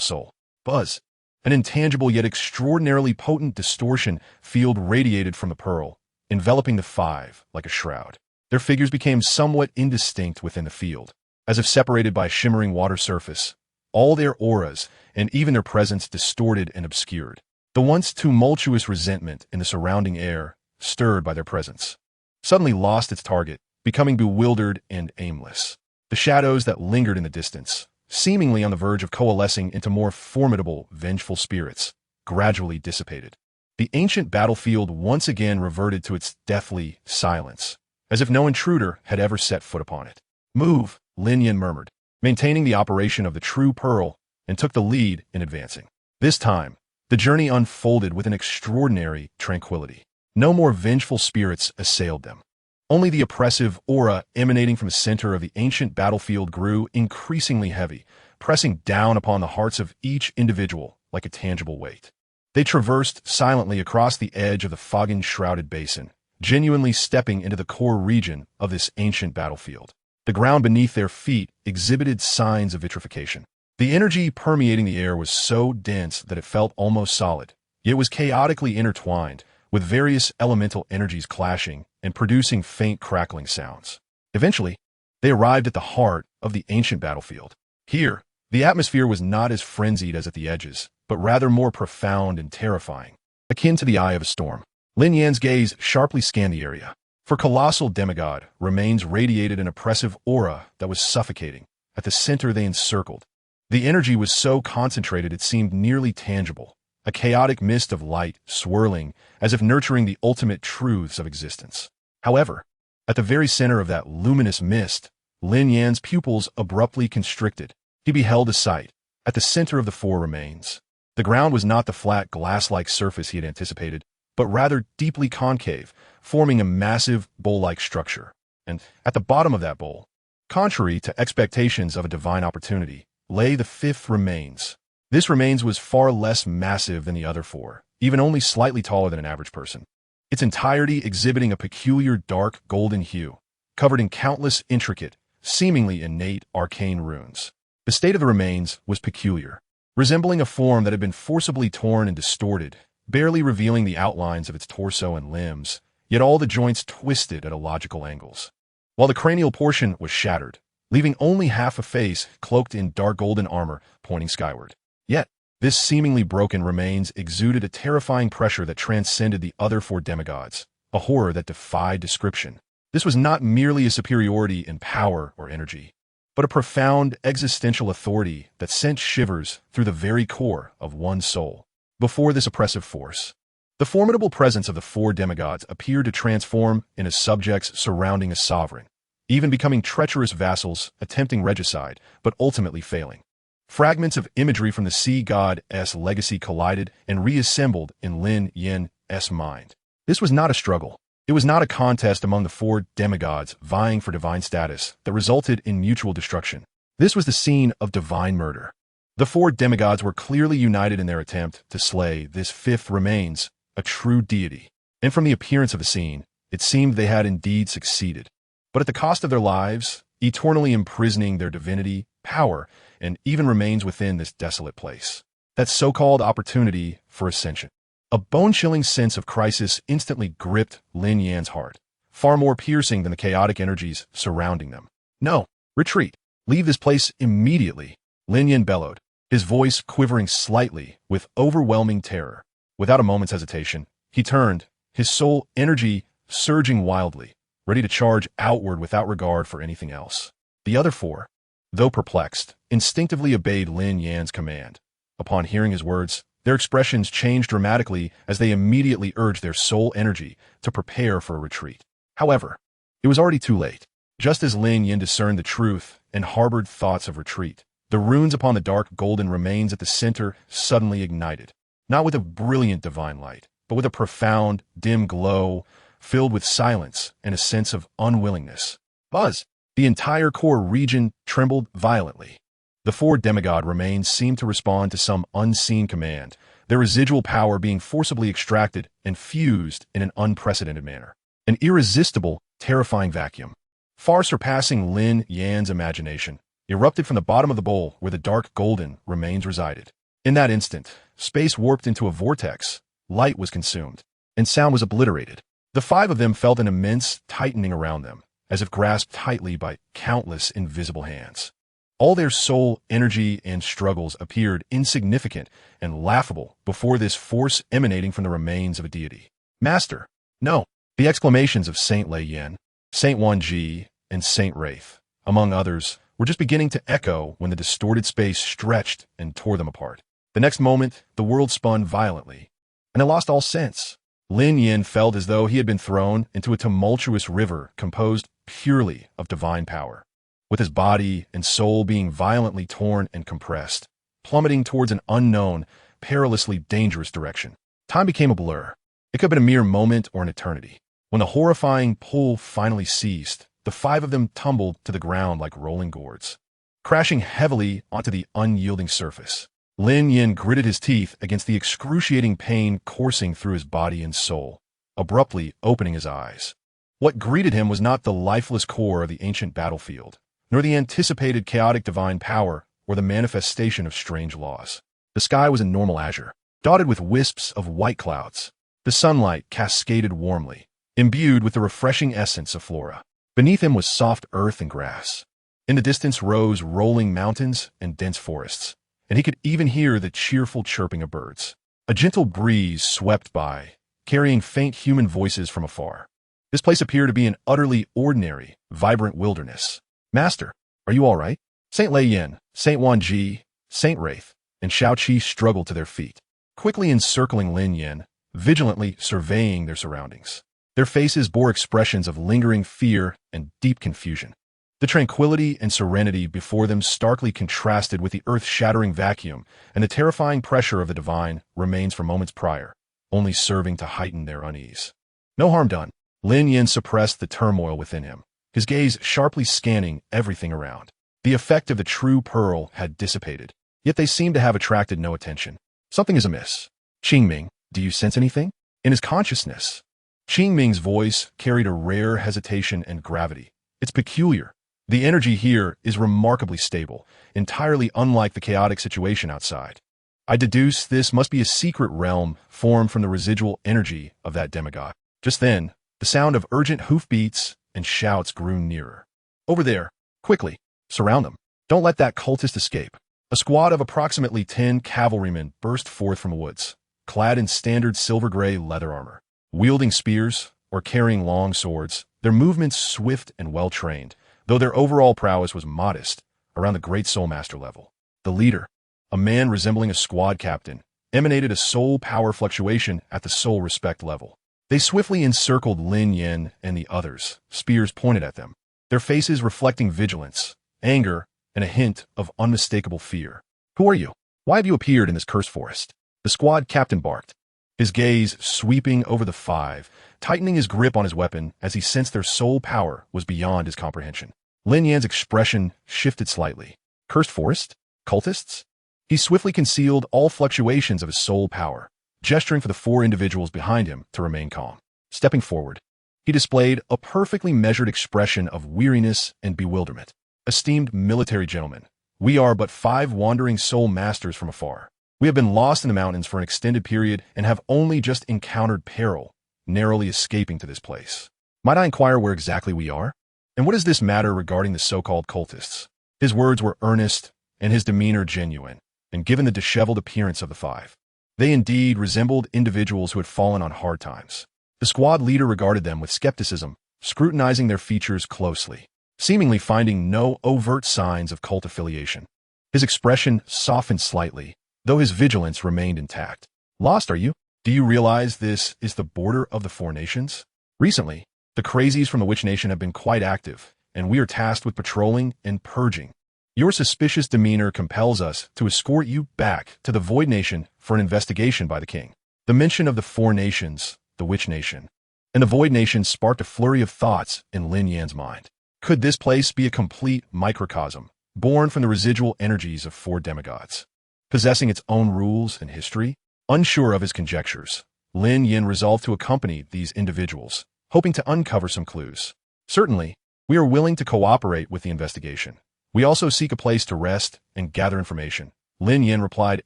soul. Buzz! An intangible yet extraordinarily potent distortion field radiated from the pearl, enveloping the five like a shroud. Their figures became somewhat indistinct within the field, as if separated by a shimmering water surface, all their auras and even their presence distorted and obscured. The once tumultuous resentment in the surrounding air, stirred by their presence, suddenly lost its target, becoming bewildered and aimless. The shadows that lingered in the distance, seemingly on the verge of coalescing into more formidable, vengeful spirits, gradually dissipated. The ancient battlefield once again reverted to its deathly silence, as if no intruder had ever set foot upon it. "Move," Lin Yan murmured, maintaining the operation of the true pearl, and took the lead in advancing. This time, the journey unfolded with an extraordinary tranquility. No more vengeful spirits assailed them. Only the oppressive aura emanating from the center of the ancient battlefield grew increasingly heavy, pressing down upon the hearts of each individual like a tangible weight. They traversed silently across the edge of the fog-shrouded basin, genuinely stepping into the core region of this ancient battlefield. The ground beneath their feet exhibited signs of vitrification. The energy permeating the air was so dense that it felt almost solid, yet it was chaotically intertwined, with various elemental energies clashing and producing faint crackling sounds. Eventually, they arrived at the heart of the ancient battlefield. Here, the atmosphere was not as frenzied as at the edges, but rather more profound and terrifying, akin to the eye of a storm. Lin Yan's gaze sharply scanned the area. For colossal demigod remains radiated an oppressive aura that was suffocating. At the center they encircled. The energy was so concentrated it seemed nearly tangible, a chaotic mist of light swirling as if nurturing the ultimate truths of existence. However, at the very center of that luminous mist, Lin Yan's pupils abruptly constricted. He beheld a sight. At the center of the four remains, the ground was not the flat glass-like surface he had anticipated, but rather deeply concave, forming a massive bowl-like structure. And at the bottom of that bowl, contrary to expectations of a divine opportunity, lay the fifth remains. This remains was far less massive than the other four, even only slightly taller than an average person. Its entirety exhibiting a peculiar dark golden hue, covered in countless intricate, seemingly innate arcane runes. The state of the remains was peculiar, resembling a form that had been forcibly torn and distorted, barely revealing the outlines of its torso and limbs, yet all the joints twisted at illogical angles. While the cranial portion was shattered, leaving only half a face cloaked in dark golden armor pointing skyward. Yet, this seemingly broken remains exuded a terrifying pressure that transcended the other four demigods, a horror that defied description. This was not merely a superiority in power or energy, but a profound existential authority that sent shivers through the very core of one's soul. Before this oppressive force, the formidable presence of the four demigods appeared to transform into subjects surrounding a sovereign, even becoming treacherous vassals attempting regicide, but ultimately failing. Fragments of imagery from the sea god's legacy collided and reassembled in Lin Yan's mind. This was not a struggle. It was not a contest among the four demigods vying for divine status that resulted in mutual destruction. This was the scene of divine murder. The four demigods were clearly united in their attempt to slay this fifth remains, a true deity. And from the appearance of the scene, it seemed they had indeed succeeded. But at the cost of their lives, eternally imprisoning their divinity, power, and even remains within this desolate place. That so-called opportunity for ascension. A bone-chilling sense of crisis instantly gripped Lin Yan's heart, far more piercing than the chaotic energies surrounding them. "No, retreat. Leave this place immediately," Lin Yan bellowed, his voice quivering slightly with overwhelming terror. Without a moment's hesitation, he turned, his soul energy surging wildly, ready to charge outward without regard for anything else. The other four, though perplexed, instinctively obeyed Lin Yan's command. Upon hearing his words, their expressions changed dramatically as they immediately urged their soul energy to prepare for a retreat. However, it was already too late. Just as Lin Yan discerned the truth and harbored thoughts of retreat, the runes upon the dark golden remains at the center suddenly ignited, not with a brilliant divine light, but with a profound, dim glow filled with silence and a sense of unwillingness. Buzz! The entire core region trembled violently. The four demigod remains seemed to respond to some unseen command, their residual power being forcibly extracted and fused in an unprecedented manner. An irresistible, terrifying vacuum, far surpassing Lin Yan's imagination, erupted from the bottom of the bowl where the dark golden remains resided. In that instant, space warped into a vortex, light was consumed, and sound was obliterated. The five of them felt an immense tightening around them, as if grasped tightly by countless invisible hands. All their soul, energy, and struggles appeared insignificant and laughable before this force emanating from the remains of a deity. Master! No! The exclamations of Saint Lin Yan, Saint Wan Ji, and Saint Wraith, among others, were just beginning to echo when the distorted space stretched and tore them apart. The next moment, the world spun violently, and I lost all sense. Lin Yan felt as though he had been thrown into a tumultuous river composed purely of divine power, with his body and soul being violently torn and compressed, plummeting towards an unknown, perilously dangerous direction. Time became a blur. It could have been a mere moment or an eternity. When the horrifying pull finally ceased, the five of them tumbled to the ground like rolling gourds, crashing heavily onto the unyielding surface. Lin Yan gritted his teeth against the excruciating pain coursing through his body and soul, abruptly opening his eyes. What greeted him was not the lifeless core of the ancient battlefield, nor the anticipated chaotic divine power or the manifestation of strange laws. The sky was a normal azure, dotted with wisps of white clouds. The sunlight cascaded warmly, imbued with the refreshing essence of flora. Beneath him was soft earth and grass. In the distance rose rolling mountains and dense forests, and he could even hear the cheerful chirping of birds. A gentle breeze swept by, carrying faint human voices from afar. This place appeared to be an utterly ordinary, vibrant wilderness. Master, are you all right? Saint Lin Yan, Saint Wan Ji, Saint Wraith, and Xiao struggled to their feet, quickly encircling Lin Yan, vigilantly surveying their surroundings. Their faces bore expressions of lingering fear and deep confusion. The tranquility and serenity before them starkly contrasted with the earth-shattering vacuum, and the terrifying pressure of the divine remains from moments prior, only serving to heighten their unease. No harm done. Lin Yan suppressed the turmoil within him, his gaze sharply scanning everything around. The effect of the true pearl had dissipated, yet they seemed to have attracted no attention. Something is amiss. Qingming, do you sense anything? In his consciousness, Qingming's voice carried a rare hesitation and gravity. It's peculiar. The energy here is remarkably stable, entirely unlike the chaotic situation outside. I deduce this must be a secret realm formed from the residual energy of that demigod. Just then, the sound of urgent hoofbeats and shouts grew nearer. Over there, quickly, surround them. Don't let that cultist escape. A squad of approximately 10 cavalrymen burst forth from the woods, clad in standard silver-gray leather armor. Wielding spears or carrying long swords, their movements swift and well-trained, though their overall prowess was modest, around the great soulmaster level. The leader, a man resembling a squad captain, emanated a soul power fluctuation at the soul respect level. They swiftly encircled Lin Yan and the others, spears pointed at them, their faces reflecting vigilance, anger, and a hint of unmistakable fear. Who are you? Why have you appeared in this cursed forest? The squad captain barked, his gaze sweeping over the five, tightening his grip on his weapon as he sensed their soul power was beyond his comprehension. Lin Yan's expression shifted slightly. Cursed forest? Cultists? He swiftly concealed all fluctuations of his soul power, gesturing for the four individuals behind him to remain calm. Stepping forward, he displayed a perfectly measured expression of weariness and bewilderment. Esteemed military gentlemen, we are but 5 wandering soul masters from afar. We have been lost in the mountains for an extended period and have only just encountered peril, narrowly escaping to this place. Might I inquire where exactly we are? And what does this matter regarding the so-called cultists? His words were earnest and his demeanor genuine, and given the disheveled appearance of the 5, they indeed resembled individuals who had fallen on hard times. The squad leader regarded them with skepticism, scrutinizing their features closely, seemingly finding no overt signs of cult affiliation. His expression softened slightly, though his vigilance remained intact. Lost, are you? Do you realize this is the border of the 4 nations? Recently, the crazies from the Witch Nation have been quite active, and we are tasked with patrolling and purging. Your suspicious demeanor compels us to escort you back to the Void Nation for an investigation by the king. The mention of the 4 nations, the Witch Nation, and the Void Nation sparked a flurry of thoughts in Lin Yan's mind. Could this place be a complete microcosm, born from the residual energies of 4 demigods, possessing its own rules and history? Unsure of his conjectures, Lin Yan resolved to accompany these individuals, hoping to uncover some clues. Certainly, we are willing to cooperate with the investigation. We also seek a place to rest and gather information, Lin Yan replied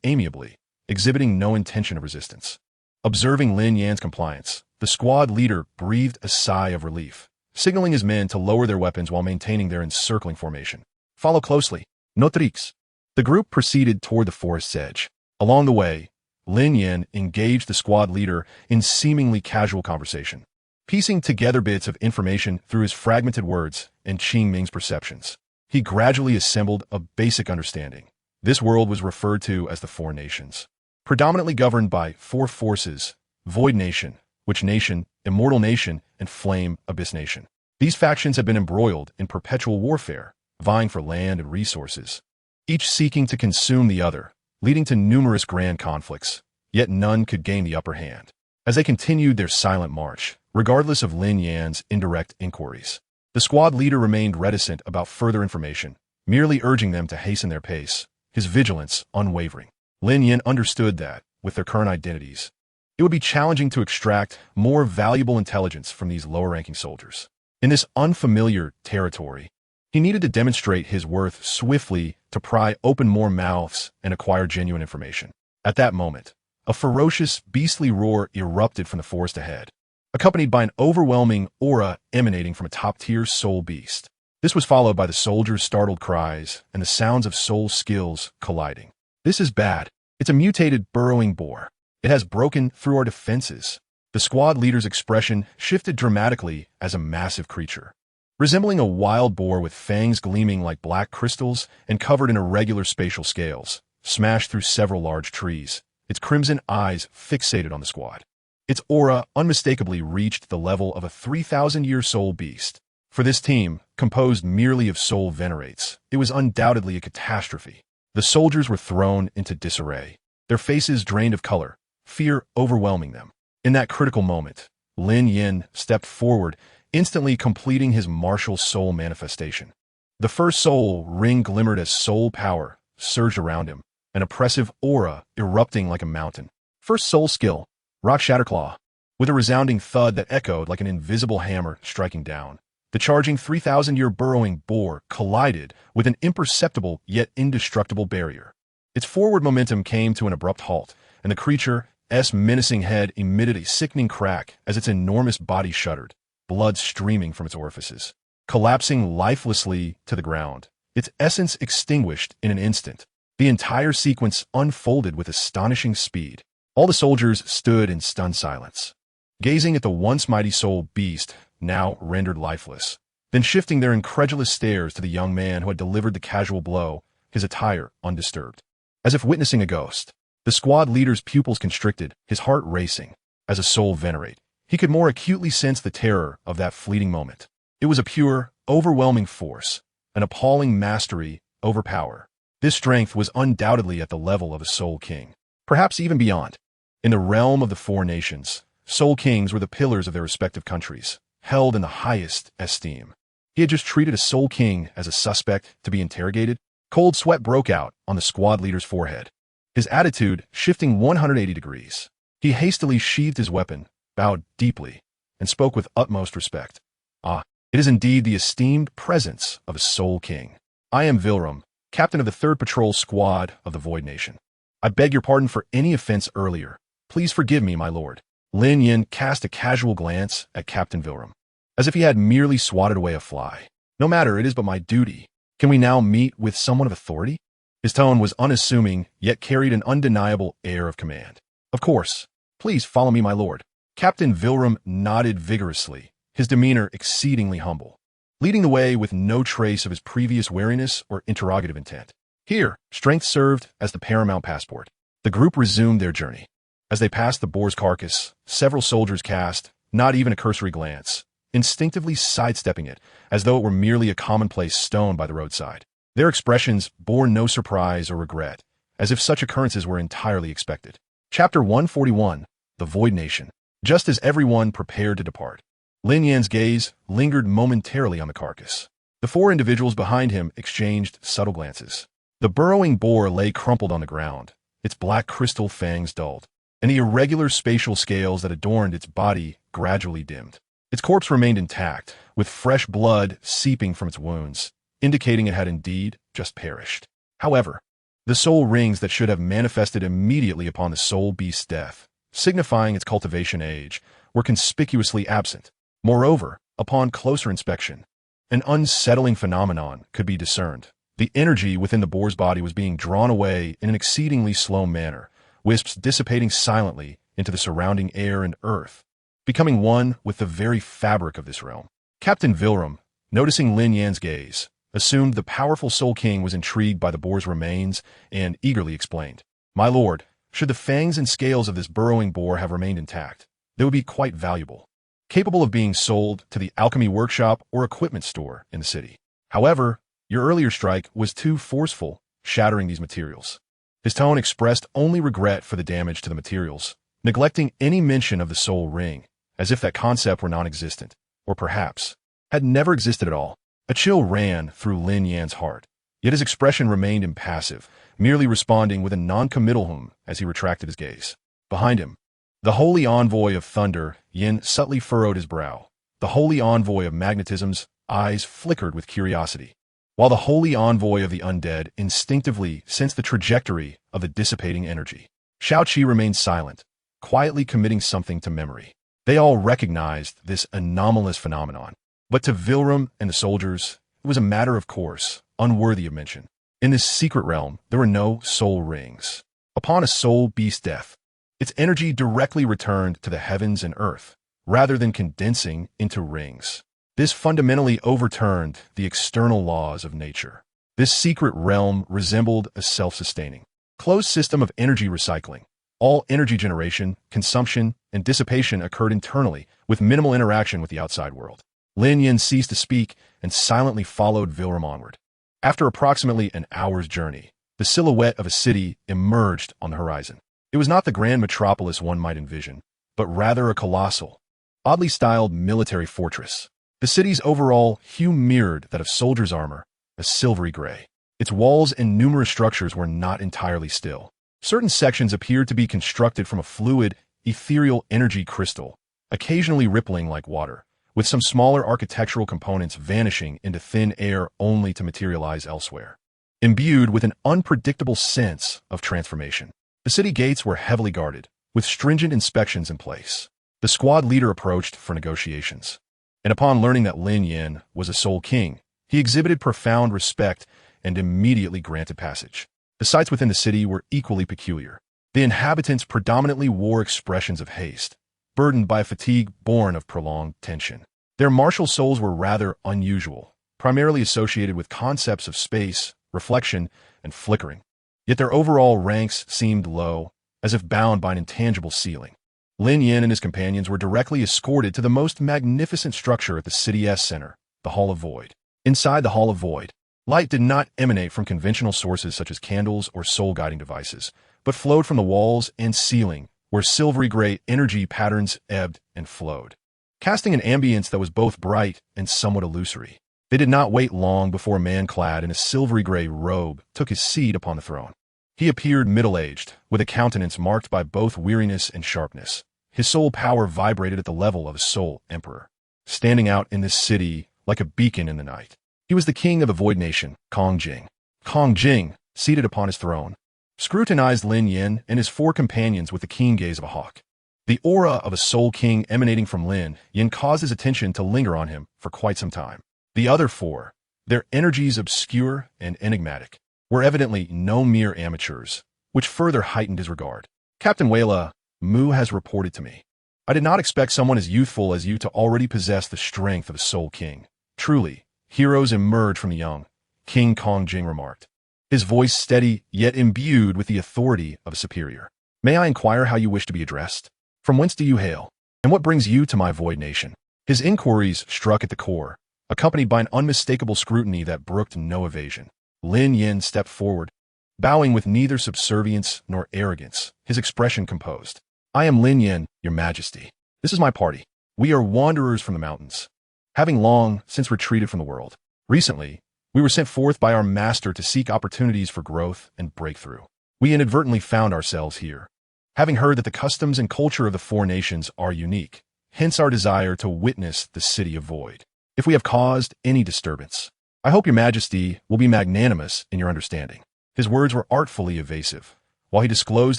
amiably, exhibiting no intention of resistance. Observing Lin Yan's compliance, the squad leader breathed a sigh of relief, signaling his men to lower their weapons while maintaining their encircling formation. Follow closely. Notrix. The group proceeded toward the forest's edge. Along the way, Lin Yan engaged the squad leader in seemingly casual conversation, piecing together bits of information through his fragmented words and Qing Ming's perceptions. He gradually assembled a basic understanding. This world was referred to as the Four Nations, predominantly governed by four forces: Void Nation, Witch Nation, Immortal Nation, and Flame Abyss Nation. These factions had been embroiled in perpetual warfare, vying for land and resources, each seeking to consume the other, leading to numerous grand conflicts, yet none could gain the upper hand. As they continued their silent march, regardless of Lin Yan's indirect inquiries, the squad leader remained reticent about further information, merely urging them to hasten their pace, his vigilance unwavering. Lin Yan understood that, with their current identities, it would be challenging to extract more valuable intelligence from these lower-ranking soldiers. In this unfamiliar territory, he needed to demonstrate his worth swiftly to pry open more mouths and acquire genuine information. At that moment, a ferocious, beastly roar erupted from the forest ahead, accompanied by an overwhelming aura emanating from a top-tier soul beast. This was followed by the soldiers' startled cries and the sounds of soul skills colliding. "This is bad. It's a mutated burrowing boar. It has broken through our defenses." The squad leader's expression shifted dramatically as a massive creature, resembling a wild boar with fangs gleaming like black crystals and covered in irregular spatial scales, smashed through several large trees, its crimson eyes fixated on the squad. Its aura unmistakably reached the level of a 3,000-year soul beast. For this team, composed merely of soul venerates, it was undoubtedly a catastrophe. The soldiers were thrown into disarray, their faces drained of color, fear overwhelming them. In that critical moment, Lin Yan stepped forward, instantly completing his martial soul manifestation. The first soul ring glimmered as soul power surged around him, an oppressive aura erupting like a mountain. First soul skill, Rock Shatterclaw. With a resounding thud that echoed like an invisible hammer striking down, the charging 3,000-year burrowing boar collided with an imperceptible yet indestructible barrier. Its forward momentum came to an abrupt halt, and the creature's menacing head emitted a sickening crack as its enormous body shuddered, blood streaming from its orifices. Collapsing lifelessly to the ground, its essence extinguished in an instant, the entire sequence unfolded with astonishing speed. All the soldiers stood in stunned silence, gazing at the once mighty soul beast, now rendered lifeless, then shifting their incredulous stares to the young man who had delivered the casual blow, his attire undisturbed. As if witnessing a ghost, the squad leader's pupils constricted, his heart racing. As a soul venerate, he could more acutely sense the terror of that fleeting moment. It was a pure, overwhelming force, an appalling mastery over power. This strength was undoubtedly at the level of a soul king, perhaps even beyond. In the realm of the Four Nations, soul kings were the pillars of their respective countries, held in the highest esteem. He had just treated a soul king as a suspect to be interrogated. Cold sweat broke out on the squad leader's forehead, his attitude shifting 180 degrees. He hastily sheathed his weapon, bowed deeply, and spoke with utmost respect. "Ah, it is indeed the esteemed presence of a soul king. I am Vilrum, captain of the 3rd Patrol Squad of the Void Nation. I beg your pardon for any offense earlier. Please forgive me, my lord." Lin Yan cast a casual glance at Captain Vilrum, as if he had merely swatted away a fly. "No matter, it is but my duty. Can we now meet with someone of authority?" His tone was unassuming, yet carried an undeniable air of command. "Of course. Please follow me, my lord." Captain Vilrum nodded vigorously, his demeanor exceedingly humble, leading the way with no trace of his previous wariness or interrogative intent. Here, strength served as the paramount passport. The group resumed their journey. As they passed the boar's carcass, several soldiers cast, not even a cursory glance, instinctively sidestepping it as though it were merely a commonplace stone by the roadside. Their expressions bore no surprise or regret, as if such occurrences were entirely expected. Chapter 141, The Void Nation. Just as everyone prepared to depart, Lin Yan's gaze lingered momentarily on the carcass. The four individuals behind him exchanged subtle glances. The burrowing boar lay crumpled on the ground, its black crystal fangs dulled, and the irregular spatial scales that adorned its body gradually dimmed. Its corpse remained intact, with fresh blood seeping from its wounds, indicating it had indeed just perished. However, the soul rings that should have manifested immediately upon the soul beast's death, signifying its cultivation age, were conspicuously absent. Moreover, upon closer inspection, an unsettling phenomenon could be discerned. The energy within the boar's body was being drawn away in an exceedingly slow manner, wisps dissipating silently into the surrounding air and earth, becoming one with the very fabric of this realm. Captain Vilram, noticing Lin Yan's gaze, assumed the powerful Soul King was intrigued by the boar's remains and eagerly explained, "My lord, should the fangs and scales of this burrowing boar have remained intact, they would be quite valuable, capable of being sold to the alchemy workshop or equipment store in the city. However, your earlier strike was too forceful, shattering these materials." His tone expressed only regret for the damage to the materials, neglecting any mention of the soul ring, as if that concept were non-existent, or perhaps had never existed at all. A chill ran through Lin Yan's heart, yet his expression remained impassive, merely responding with a non-committal hum as he retracted his gaze. Behind him, the holy envoy of thunder, Yin, subtly furrowed his brow. The holy envoy of magnetism's eyes flickered with curiosity, while the holy envoy of the undead instinctively sensed the trajectory of the dissipating energy. Shao Qi remained silent, quietly committing something to memory. They all recognized this anomalous phenomenon, but to Vilram and the soldiers, it was a matter of course, unworthy of mention. In this secret realm, there were no soul rings. Upon a soul beast's death, its energy directly returned to the heavens and earth, rather than condensing into rings. This fundamentally overturned the external laws of nature. This secret realm resembled a self-sustaining, closed system of energy recycling. All energy generation, consumption, and dissipation occurred internally, with minimal interaction with the outside world. Lin Yan ceased to speak and silently followed Vilram onward. After approximately an hour's journey, the silhouette of a city emerged on the horizon. It was not the grand metropolis one might envision, but rather a colossal, oddly styled military fortress. The city's overall hue mirrored that of soldiers' armor, a silvery gray. Its walls and numerous structures were not entirely still. Certain sections appeared to be constructed from a fluid, ethereal energy crystal, occasionally rippling like water, with some smaller architectural components vanishing into thin air only to materialize elsewhere. Imbued with an unpredictable sense of transformation, the city gates were heavily guarded, with stringent inspections in place. The squad leader approached for negotiations, and upon learning that Lin Yan was a Soul King, he exhibited profound respect and immediately granted passage. The sights within the city were equally peculiar. The inhabitants predominantly wore expressions of haste, burdened by a fatigue born of prolonged tension. Their martial souls were rather unusual, primarily associated with concepts of space, reflection, and flickering. Yet their overall ranks seemed low, as if bound by an intangible ceiling. Lin Yan and his companions were directly escorted to the most magnificent structure at the city's center, the Hall of Void. Inside the Hall of Void, light did not emanate from conventional sources such as candles or soul-guiding devices, but flowed from the walls and ceiling, where silvery gray energy patterns ebbed and flowed, casting an ambience that was both bright and somewhat illusory. They did not wait long before a man clad in a silvery gray robe took his seat upon the throne. He appeared middle-aged, with a countenance marked by both weariness and sharpness. His soul power vibrated at the level of a soul emperor, standing out in this city like a beacon in the night. He was the king of the Void Nation, Kong Jing. Kong Jing, seated upon his throne, scrutinized Lin Yan and his four companions with the keen gaze of a hawk. The aura of a Soul King emanating from Lin Yan caused his attention to linger on him for quite some time. The other four, their energies obscure and enigmatic, were evidently no mere amateurs, which further heightened his regard. "Captain Weyla, Mu has reported to me. I did not expect someone as youthful as you to already possess the strength of a Soul King. Truly, heroes emerge from the young," King Kong Jing remarked, his voice steady yet imbued with the authority of a superior. "May I inquire how you wish to be addressed? From whence do you hail? And what brings you to my Void Nation?" His inquiries struck at the core, accompanied by an unmistakable scrutiny that brooked no evasion. Lin Yan stepped forward, bowing with neither subservience nor arrogance, his expression composed. "I am Lin Yan, your majesty. This is my party. We are wanderers from the mountains, having long since retreated from the world. Recently, we were sent forth by our master to seek opportunities for growth and breakthrough. We inadvertently found ourselves here, having heard that the customs and culture of the four nations are unique, hence our desire to witness the city of Void. If we have caused any disturbance, I hope your majesty will be magnanimous in your understanding." His words were artfully evasive. While he disclosed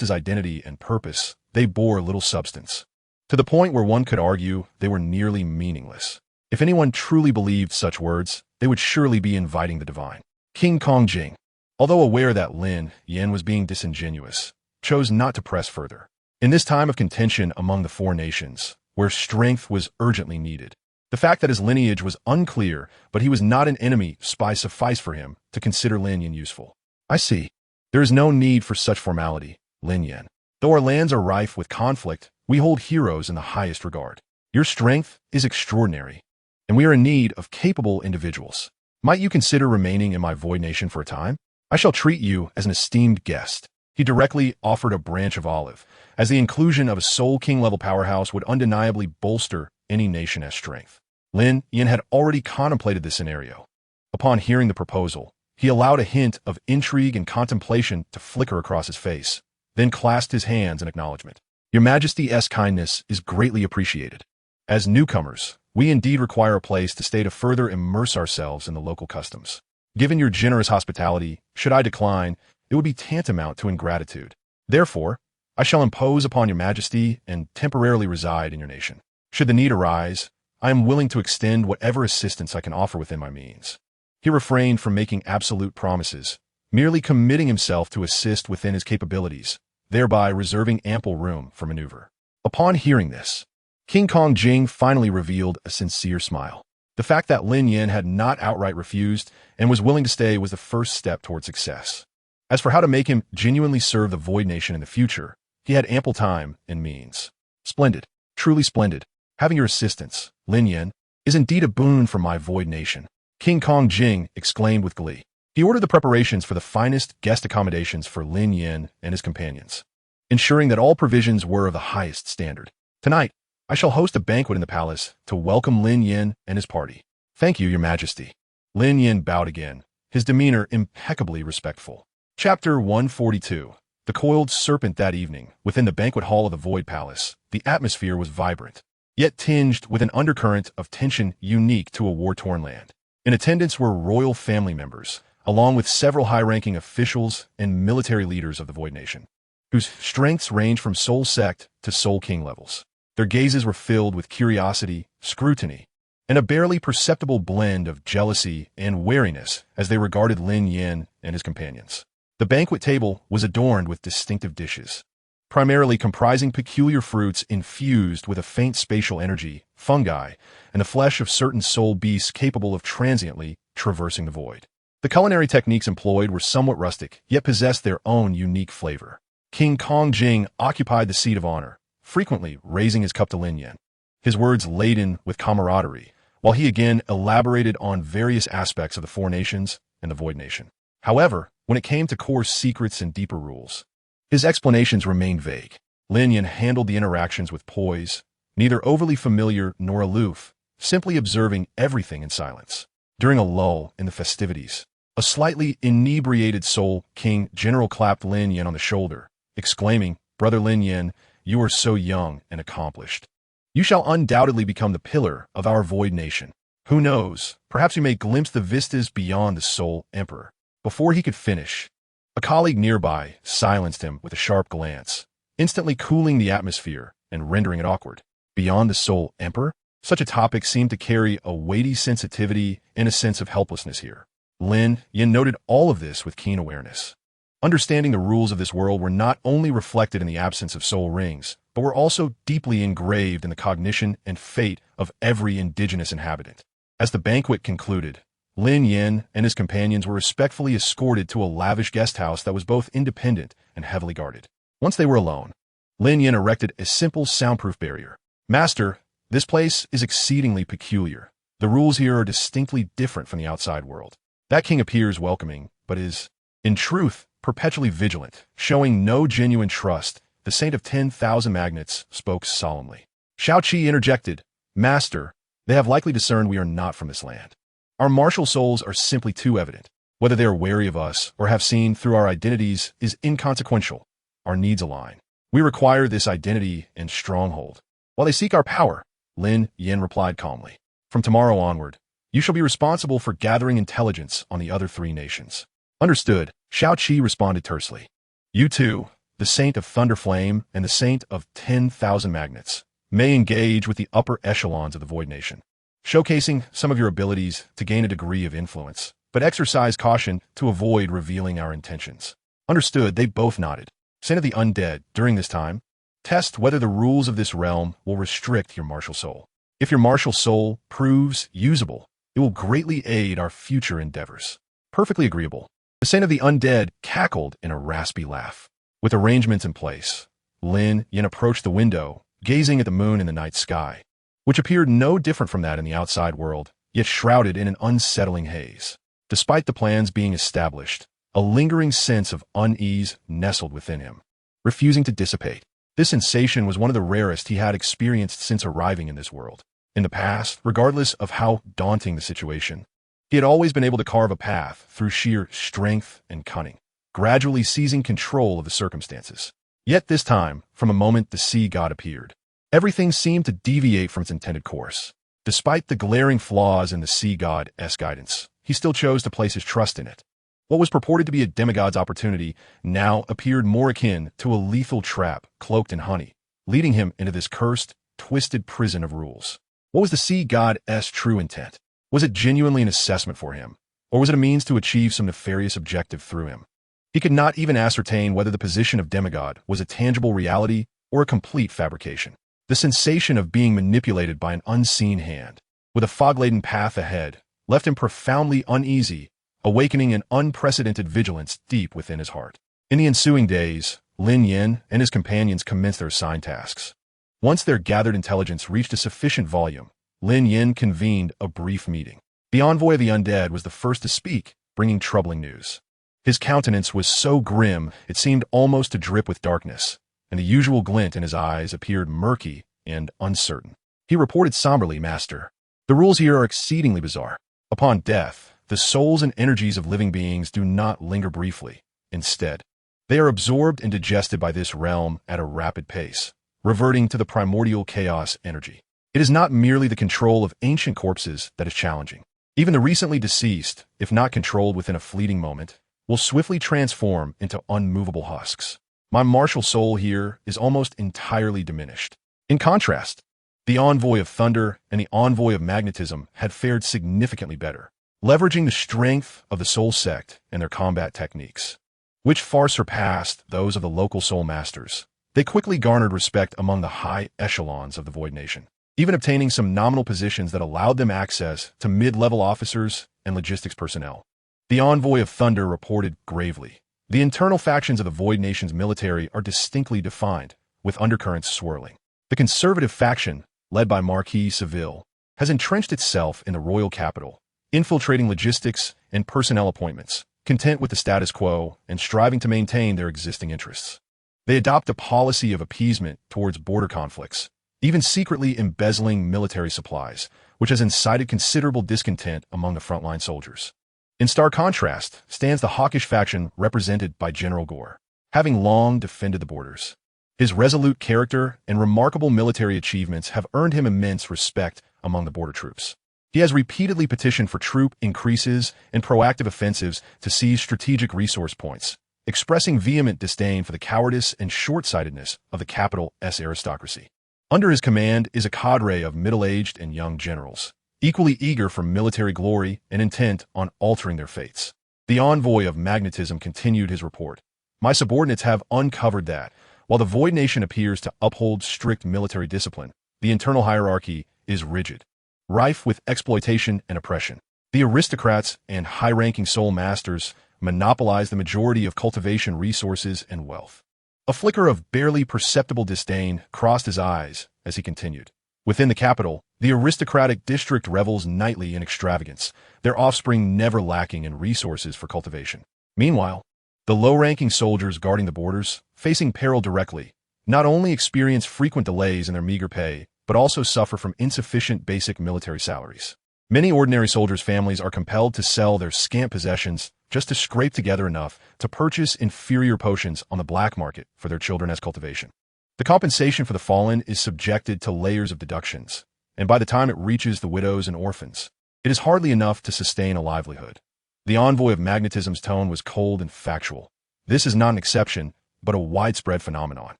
his identity and purpose, they bore little substance, to the point where one could argue they were nearly meaningless. If anyone truly believed such words, they would surely be inviting the divine. King Kongjing, although aware that Lin Yan was being disingenuous, chose not to press further. In this time of contention among the four nations, where strength was urgently needed, the fact that his lineage was unclear, but he was not an enemy spy sufficed for him to consider Lin Yan useful. I see. There is no need for such formality, Lin Yan. Though our lands are rife with conflict, we hold heroes in the highest regard. Your strength is extraordinary, and we are in need of capable individuals. Might you consider remaining in my Void Nation for a time? I shall treat you as an esteemed guest. He directly offered a branch of olive, as the inclusion of a Soul King-level powerhouse would undeniably bolster any nation as strength. Lin Yan had already contemplated this scenario. Upon hearing the proposal, he allowed a hint of intrigue and contemplation to flicker across his face, then clasped his hands in acknowledgement. Your Majesty's kindness is greatly appreciated. As newcomers, we indeed require a place to stay to further immerse ourselves in the local customs. Given your generous hospitality, should I decline, it would be tantamount to ingratitude. Therefore, I shall impose upon your Majesty and temporarily reside in your nation. Should the need arise, I am willing to extend whatever assistance I can offer within my means. He refrained from making absolute promises, merely committing himself to assist within his capabilities, thereby reserving ample room for maneuver. Upon hearing this, King Kongjing finally revealed a sincere smile. The fact that Lin Yan had not outright refused and was willing to stay was the first step toward success. As for how to make him genuinely serve the Void Nation in the future, he had ample time and means. Splendid, truly splendid. Having your assistance, Lin Yan, is indeed a boon for my Void Nation. King Kongjing exclaimed with glee. He ordered the preparations for the finest guest accommodations for Lin Yan and his companions, ensuring that all provisions were of the highest standard. Tonight, I shall host a banquet in the palace to welcome Lin Yan and his party. Thank you, Your Majesty. Lin Yan bowed again, his demeanor impeccably respectful. Chapter 142. The Coiled Serpent. That evening, within the banquet hall of the Void Palace, the atmosphere was vibrant, yet tinged with an undercurrent of tension unique to a war-torn land. In attendance were royal family members, along with several high-ranking officials and military leaders of the Void Nation, whose strengths range from Soul Sect to Soul King levels. Their gazes were filled with curiosity, scrutiny, and a barely perceptible blend of jealousy and wariness as they regarded Lin Yan and his companions. The banquet table was adorned with distinctive dishes, primarily comprising peculiar fruits infused with a faint spatial energy, fungi, and the flesh of certain soul beasts capable of transiently traversing the void. The culinary techniques employed were somewhat rustic, yet possessed their own unique flavor. King Kongjing occupied the seat of honor, frequently raising his cup to Lin Yan, his words laden with camaraderie, while he again elaborated on various aspects of the Four Nations and the Void Nation. However, when it came to core secrets and deeper rules, his explanations remained vague. Lin Yan handled the interactions with poise, neither overly familiar nor aloof, simply observing everything in silence. During a lull in the festivities, a slightly inebriated Soul King general clapped Lin Yan on the shoulder, exclaiming, "Brother Lin Yan, you are so young and accomplished. You shall undoubtedly become the pillar of our Void Nation. Who knows, perhaps you may glimpse the vistas beyond the Soul Emperor." Before he could finish, a colleague nearby silenced him with a sharp glance, instantly cooling the atmosphere and rendering it awkward. Beyond the Soul Emperor? Such a topic seemed to carry a weighty sensitivity and a sense of helplessness here. Lin Yan noted all of this with keen awareness. Understanding the rules of this world were not only reflected in the absence of soul rings, but were also deeply engraved in the cognition and fate of every indigenous inhabitant. As the banquet concluded, Lin Yan and his companions were respectfully escorted to a lavish guest house that was both independent and heavily guarded. Once they were alone, Lin Yan erected a simple soundproof barrier. "Master, this place is exceedingly peculiar. The rules here are distinctly different from the outside world. That king appears welcoming, but is, in truth, perpetually vigilant, showing no genuine trust." The Saint of 10,000 Magnets spoke solemnly. Shao Qi interjected, "Master, they have likely discerned we are not from this land. Our martial souls are simply too evident. Whether they are wary of us or have seen through our identities is inconsequential. Our needs align. We require this identity and stronghold. While they seek our power," Lin Yan replied calmly, "from tomorrow onward, you shall be responsible for gathering intelligence on the other three nations." "Understood," Shao Qi responded tersely. "You too, the Saint of Thunderflame and the Saint of 10,000 Magnets, may engage with the upper echelons of the Void Nation, showcasing some of your abilities to gain a degree of influence, but exercise caution to avoid revealing our intentions. Understood, they both nodded. Sent of the undead, during this time, test whether the rules of this realm will restrict your martial soul. If your martial soul proves usable, it will greatly aid our future endeavors. Perfectly agreeable. The Saint of the Undead cackled in a raspy laugh. With arrangements in place, Lin Yan approached the window, gazing at the moon in the night sky, which appeared no different from that in the outside world, yet shrouded in an unsettling haze. Despite the plans being established, a lingering sense of unease nestled within him, refusing to dissipate. This sensation was one of the rarest he had experienced since arriving in this world. In the past, regardless of how daunting the situation, he had always been able to carve a path through sheer strength and cunning, gradually seizing control of the circumstances. Yet this time, from a moment the sea god appeared, everything seemed to deviate from its intended course. Despite the glaring flaws in the sea god's guidance, he still chose to place his trust in it. What was purported to be a demigod's opportunity now appeared more akin to a lethal trap cloaked in honey, leading him into this cursed, twisted prison of rules. What was the sea god's true intent? Was it genuinely an assessment for him, or was it a means to achieve some nefarious objective through him? He could not even ascertain whether the position of demigod was a tangible reality or a complete fabrication. The sensation of being manipulated by an unseen hand, with a fog-laden path ahead, left him profoundly uneasy, awakening an unprecedented vigilance deep within his heart. In the ensuing days, Lin Yan and his companions commenced their assigned tasks. Once their gathered intelligence reached a sufficient volume, Lin Yan convened a brief meeting. The envoy of the undead was the first to speak, bringing troubling news. His countenance was so grim it seemed almost to drip with darkness, and the usual glint in his eyes appeared murky and uncertain. He reported somberly, "Master, the rules here are exceedingly bizarre. Upon death, the souls and energies of living beings do not linger briefly. Instead, they are absorbed and digested by this realm at a rapid pace, reverting to the primordial chaos energy. It is not merely the control of ancient corpses that is challenging. Even the recently deceased, if not controlled within a fleeting moment, will swiftly transform into unmovable husks. My martial soul here is almost entirely diminished." In contrast, the envoy of thunder and the envoy of magnetism had fared significantly better, leveraging the strength of the soul sect and their combat techniques, which far surpassed those of the local soul masters. They quickly garnered respect among the high echelons of the Void Nation, even obtaining some nominal positions that allowed them access to mid-level officers and logistics personnel. The envoy of thunder reported gravely, "The internal factions of the Void Nation's military are distinctly defined, with undercurrents swirling. The conservative faction, led by Marquis Seville, has entrenched itself in the royal capital, infiltrating logistics and personnel appointments, content with the status quo and striving to maintain their existing interests. They adopt a policy of appeasement towards border conflicts, even secretly embezzling military supplies, which has incited considerable discontent among the frontline soldiers. In stark contrast stands the hawkish faction represented by General Gore, having long defended the borders. His resolute character and remarkable military achievements have earned him immense respect among the border troops. He has repeatedly petitioned for troop increases and proactive offensives to seize strategic resource points, expressing vehement disdain for the cowardice and short-sightedness of the capital's aristocracy. Under his command is a cadre of middle-aged and young generals, equally eager for military glory and intent on altering their fates. The envoy of magnetism continued his report. "My subordinates have uncovered that, while the Void Nation appears to uphold strict military discipline, the internal hierarchy is rigid, rife with exploitation and oppression. The aristocrats and high-ranking soul masters monopolize the majority of cultivation resources and wealth." A flicker of barely perceptible disdain crossed his eyes as he continued. "Within the capital, the aristocratic district revels nightly in extravagance, their offspring never lacking in resources for cultivation. Meanwhile, the low-ranking soldiers guarding the borders, facing peril directly, not only experience frequent delays in their meager pay, but also suffer from insufficient basic military salaries. Many ordinary soldiers' families are compelled to sell their scant possessions just to scrape together enough to purchase inferior potions on the black market for their children as cultivation. The compensation for the fallen is subjected to layers of deductions, and by the time it reaches the widows and orphans, it is hardly enough to sustain a livelihood." The envoy of magnetism's tone was cold and factual. This is not an exception, but a widespread phenomenon.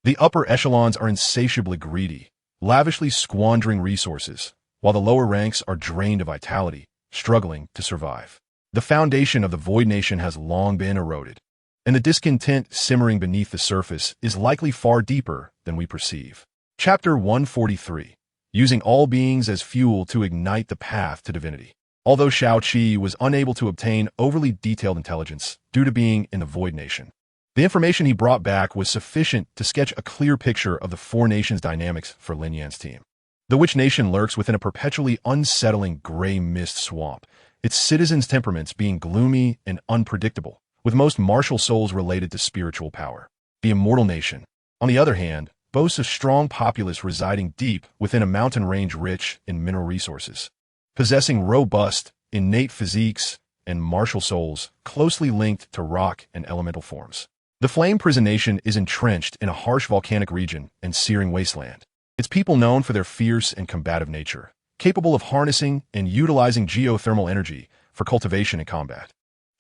The upper echelons are insatiably greedy, lavishly squandering resources, while the lower ranks are drained of vitality, struggling to survive. The foundation of the Void Nation has long been eroded, and the discontent simmering beneath the surface is likely far deeper than we perceive. Chapter 143. Using all beings as fuel to ignite the path to divinity. Although Shao Qi was unable to obtain overly detailed intelligence due to being in the Void Nation, the information he brought back was sufficient to sketch a clear picture of the four nations' dynamics for Lin Yan's team. The Witch Nation lurks within a perpetually unsettling gray mist swamp, its citizens' temperaments being gloomy and unpredictable, with most martial souls related to spiritual power. The Immortal Nation, on the other hand, boasts a strong populace residing deep within a mountain range rich in mineral resources, possessing robust, innate physiques and martial souls closely linked to rock and elemental forms. The Flame Prison Nation is entrenched in a harsh volcanic region and searing wasteland. Its people known for their fierce and combative nature, capable of harnessing and utilizing geothermal energy for cultivation and combat.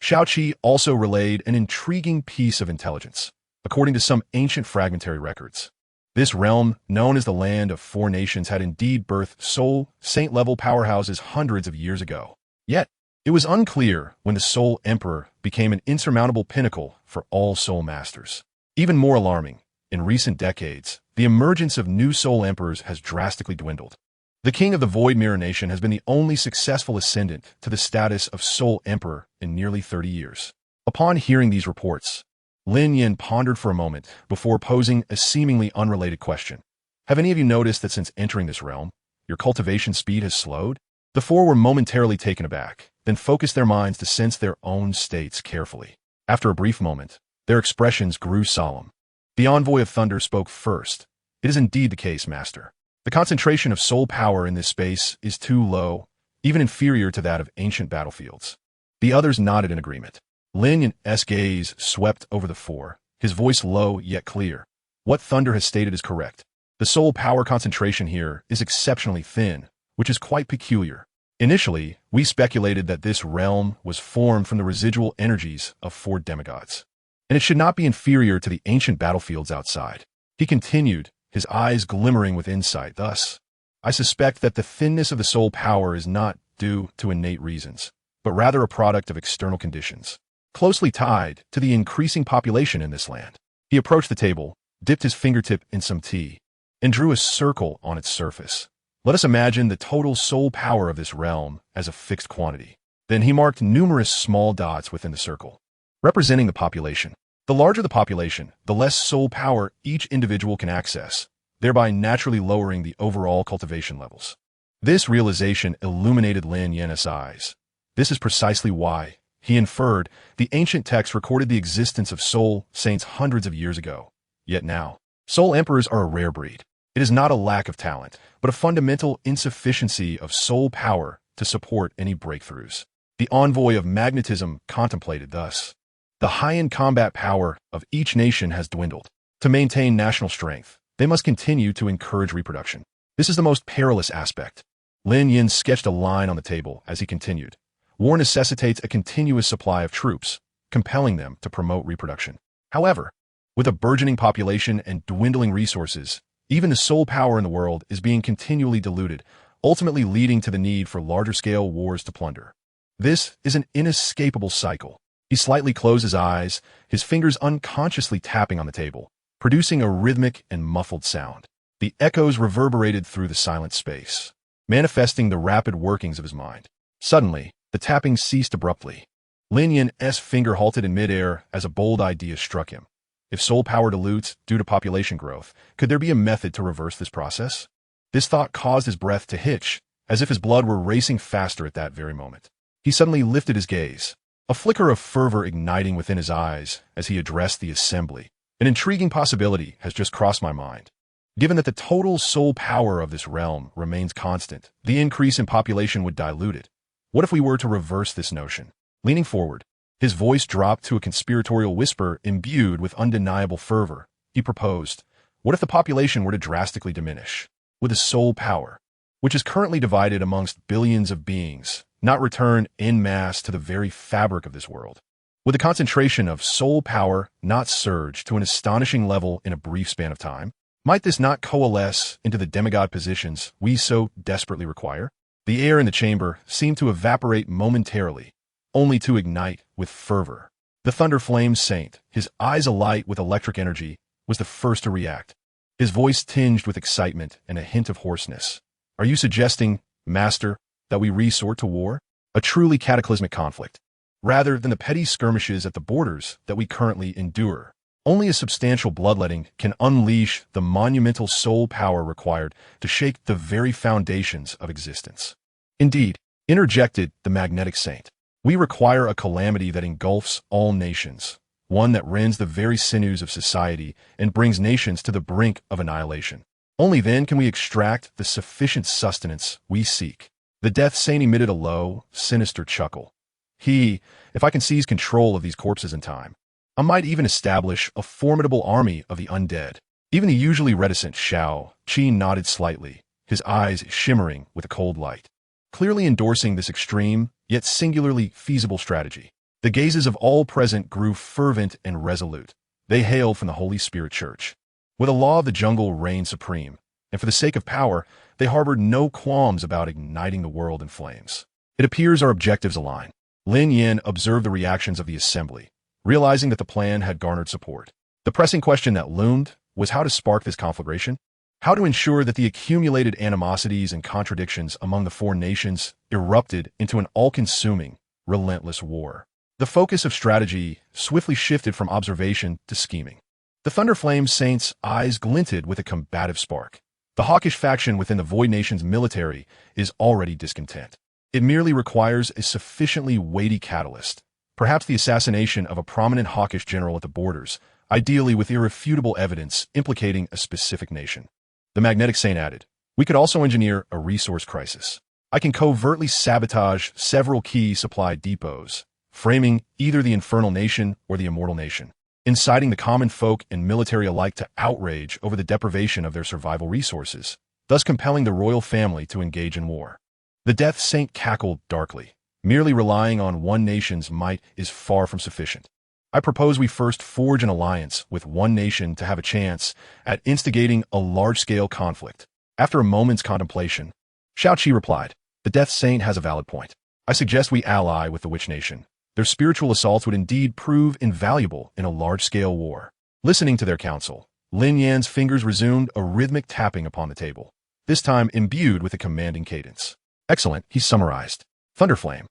Shao Qi also relayed an intriguing piece of intelligence, according to some ancient fragmentary records. This realm, known as the Land of Four Nations, had indeed birthed soul, saint-level powerhouses hundreds of years ago. Yet, it was unclear when the Soul Emperor became an insurmountable pinnacle for all soul masters. Even more alarming, in recent decades, the emergence of new Soul Emperors has drastically dwindled. The King of the Void Mirror Nation has been the only successful ascendant to the status of Soul Emperor in nearly 30 years. Upon hearing these reports, Lin Yan pondered for a moment before posing a seemingly unrelated question. Have any of you noticed that since entering this realm, your cultivation speed has slowed? The four were momentarily taken aback, then focused their minds to sense their own states carefully. After a brief moment, their expressions grew solemn. The Envoy of Thunder spoke first. It is indeed the case, Master. The concentration of soul power in this space is too low, even inferior to that of ancient battlefields. The others nodded in agreement. Lin Yan's gaze swept over the four, his voice low yet clear. What Thunder has stated is correct. The soul power concentration here is exceptionally thin, which is quite peculiar. Initially, we speculated that this realm was formed from the residual energies of four demigods, and it should not be inferior to the ancient battlefields outside. He continued, his eyes glimmering with insight. Thus, I suspect that the thinness of the soul power is not due to innate reasons, but rather a product of external conditions, closely tied to the increasing population in this land. He approached the table, dipped his fingertip in some tea, and drew a circle on its surface. Let us imagine the total soul power of this realm as a fixed quantity. Then he marked numerous small dots within the circle, representing the population. The larger the population, the less soul power each individual can access, thereby naturally lowering the overall cultivation levels. This realization illuminated Lin Yan's eyes. This is precisely why, he inferred, the ancient texts recorded the existence of soul saints hundreds of years ago. Yet now, soul emperors are a rare breed. It is not a lack of talent, but a fundamental insufficiency of soul power to support any breakthroughs. The Envoy of Magnetism contemplated thus. The high-end combat power of each nation has dwindled. To maintain national strength, they must continue to encourage reproduction. This is the most perilous aspect. Lin Yan sketched a line on the table as he continued. War necessitates a continuous supply of troops, compelling them to promote reproduction. However, with a burgeoning population and dwindling resources, even the soul power in the world is being continually diluted, ultimately leading to the need for larger-scale wars to plunder. This is an inescapable cycle. He slightly closed his eyes, his fingers unconsciously tapping on the table, producing a rhythmic and muffled sound. The echoes reverberated through the silent space, manifesting the rapid workings of his mind. Suddenly, the tapping ceased abruptly. Lin Yan's finger halted in midair as a bold idea struck him. If soul power dilutes due to population growth, could there be a method to reverse this process? This thought caused his breath to hitch, as if his blood were racing faster at that very moment. He suddenly lifted his gaze, a flicker of fervor igniting within his eyes as he addressed the assembly. An intriguing possibility has just crossed my mind. Given that the total soul power of this realm remains constant, the increase in population would dilute it. What if we were to reverse this notion? Leaning forward, his voice dropped to a conspiratorial whisper imbued with undeniable fervor. He proposed, what if the population were to drastically diminish? Would the soul power, which is currently divided amongst billions of beings, not return en masse to the very fabric of this world? Would the concentration of soul power not surge to an astonishing level in a brief span of time? Might this not coalesce into the demigod positions we so desperately require? The air in the chamber seemed to evaporate momentarily. only to ignite with fervor. The Thunder Flame Saint, his eyes alight with electric energy, was the first to react. His voice tinged with excitement and a hint of hoarseness. "Are you suggesting, Master, that we resort to war? A truly cataclysmic conflict, rather than the petty skirmishes at the borders that we currently endure? Only a substantial bloodletting can unleash the monumental soul power required to shake the very foundations of existence." Indeed, interjected the magnetic saint, "we require a calamity that engulfs all nations, one that rends the very sinews of society and brings nations to the brink of annihilation. Only then can we extract the sufficient sustenance we seek." The Death Saint emitted a low, sinister chuckle. "If I can seize control of these corpses in time, I might even establish a formidable army of the undead." Even the usually reticent Xiao Qi nodded slightly, his eyes shimmering with a cold light, clearly endorsing this extreme, yet singularly feasible strategy. The gazes of all present grew fervent and resolute. They hailed from the Holy Spirit Church, where the law of the jungle reigned supreme, and for the sake of power, they harbored no qualms about igniting the world in flames. "It appears our objectives align." Lin Yan observed the reactions of the assembly, realizing that the plan had garnered support. The pressing question that loomed was how to spark this conflagration, how to ensure that the accumulated animosities and contradictions among the four nations erupted into an all-consuming, relentless war. The focus of strategy swiftly shifted from observation to scheming. The Thunderflame Saint's eyes glinted with a combative spark. The hawkish faction within the Void Nation's military is already discontent. It merely requires a sufficiently weighty catalyst, perhaps the assassination of a prominent hawkish general at the borders, ideally with irrefutable evidence implicating a specific nation. The Magnetic Saint added, "We could also engineer a resource crisis. I can covertly sabotage several key supply depots, framing either the Infernal Nation or the Immortal Nation, inciting the common folk and military alike to outrage over the deprivation of their survival resources, thus compelling the royal family to engage in war." The Death Saint cackled darkly. "Merely relying on one nation's might is far from sufficient. I propose we first forge an alliance with one nation to have a chance at instigating a large-scale conflict." After a moment's contemplation, Xiaoqi replied, "The Death Saint has a valid point. I suggest we ally with the Witch Nation. Their spiritual assaults would indeed prove invaluable in a large-scale war." Listening to their counsel, Lin Yan's fingers resumed a rhythmic tapping upon the table, this time imbued with a commanding cadence. "Excellent," he summarized. "Thunderflame,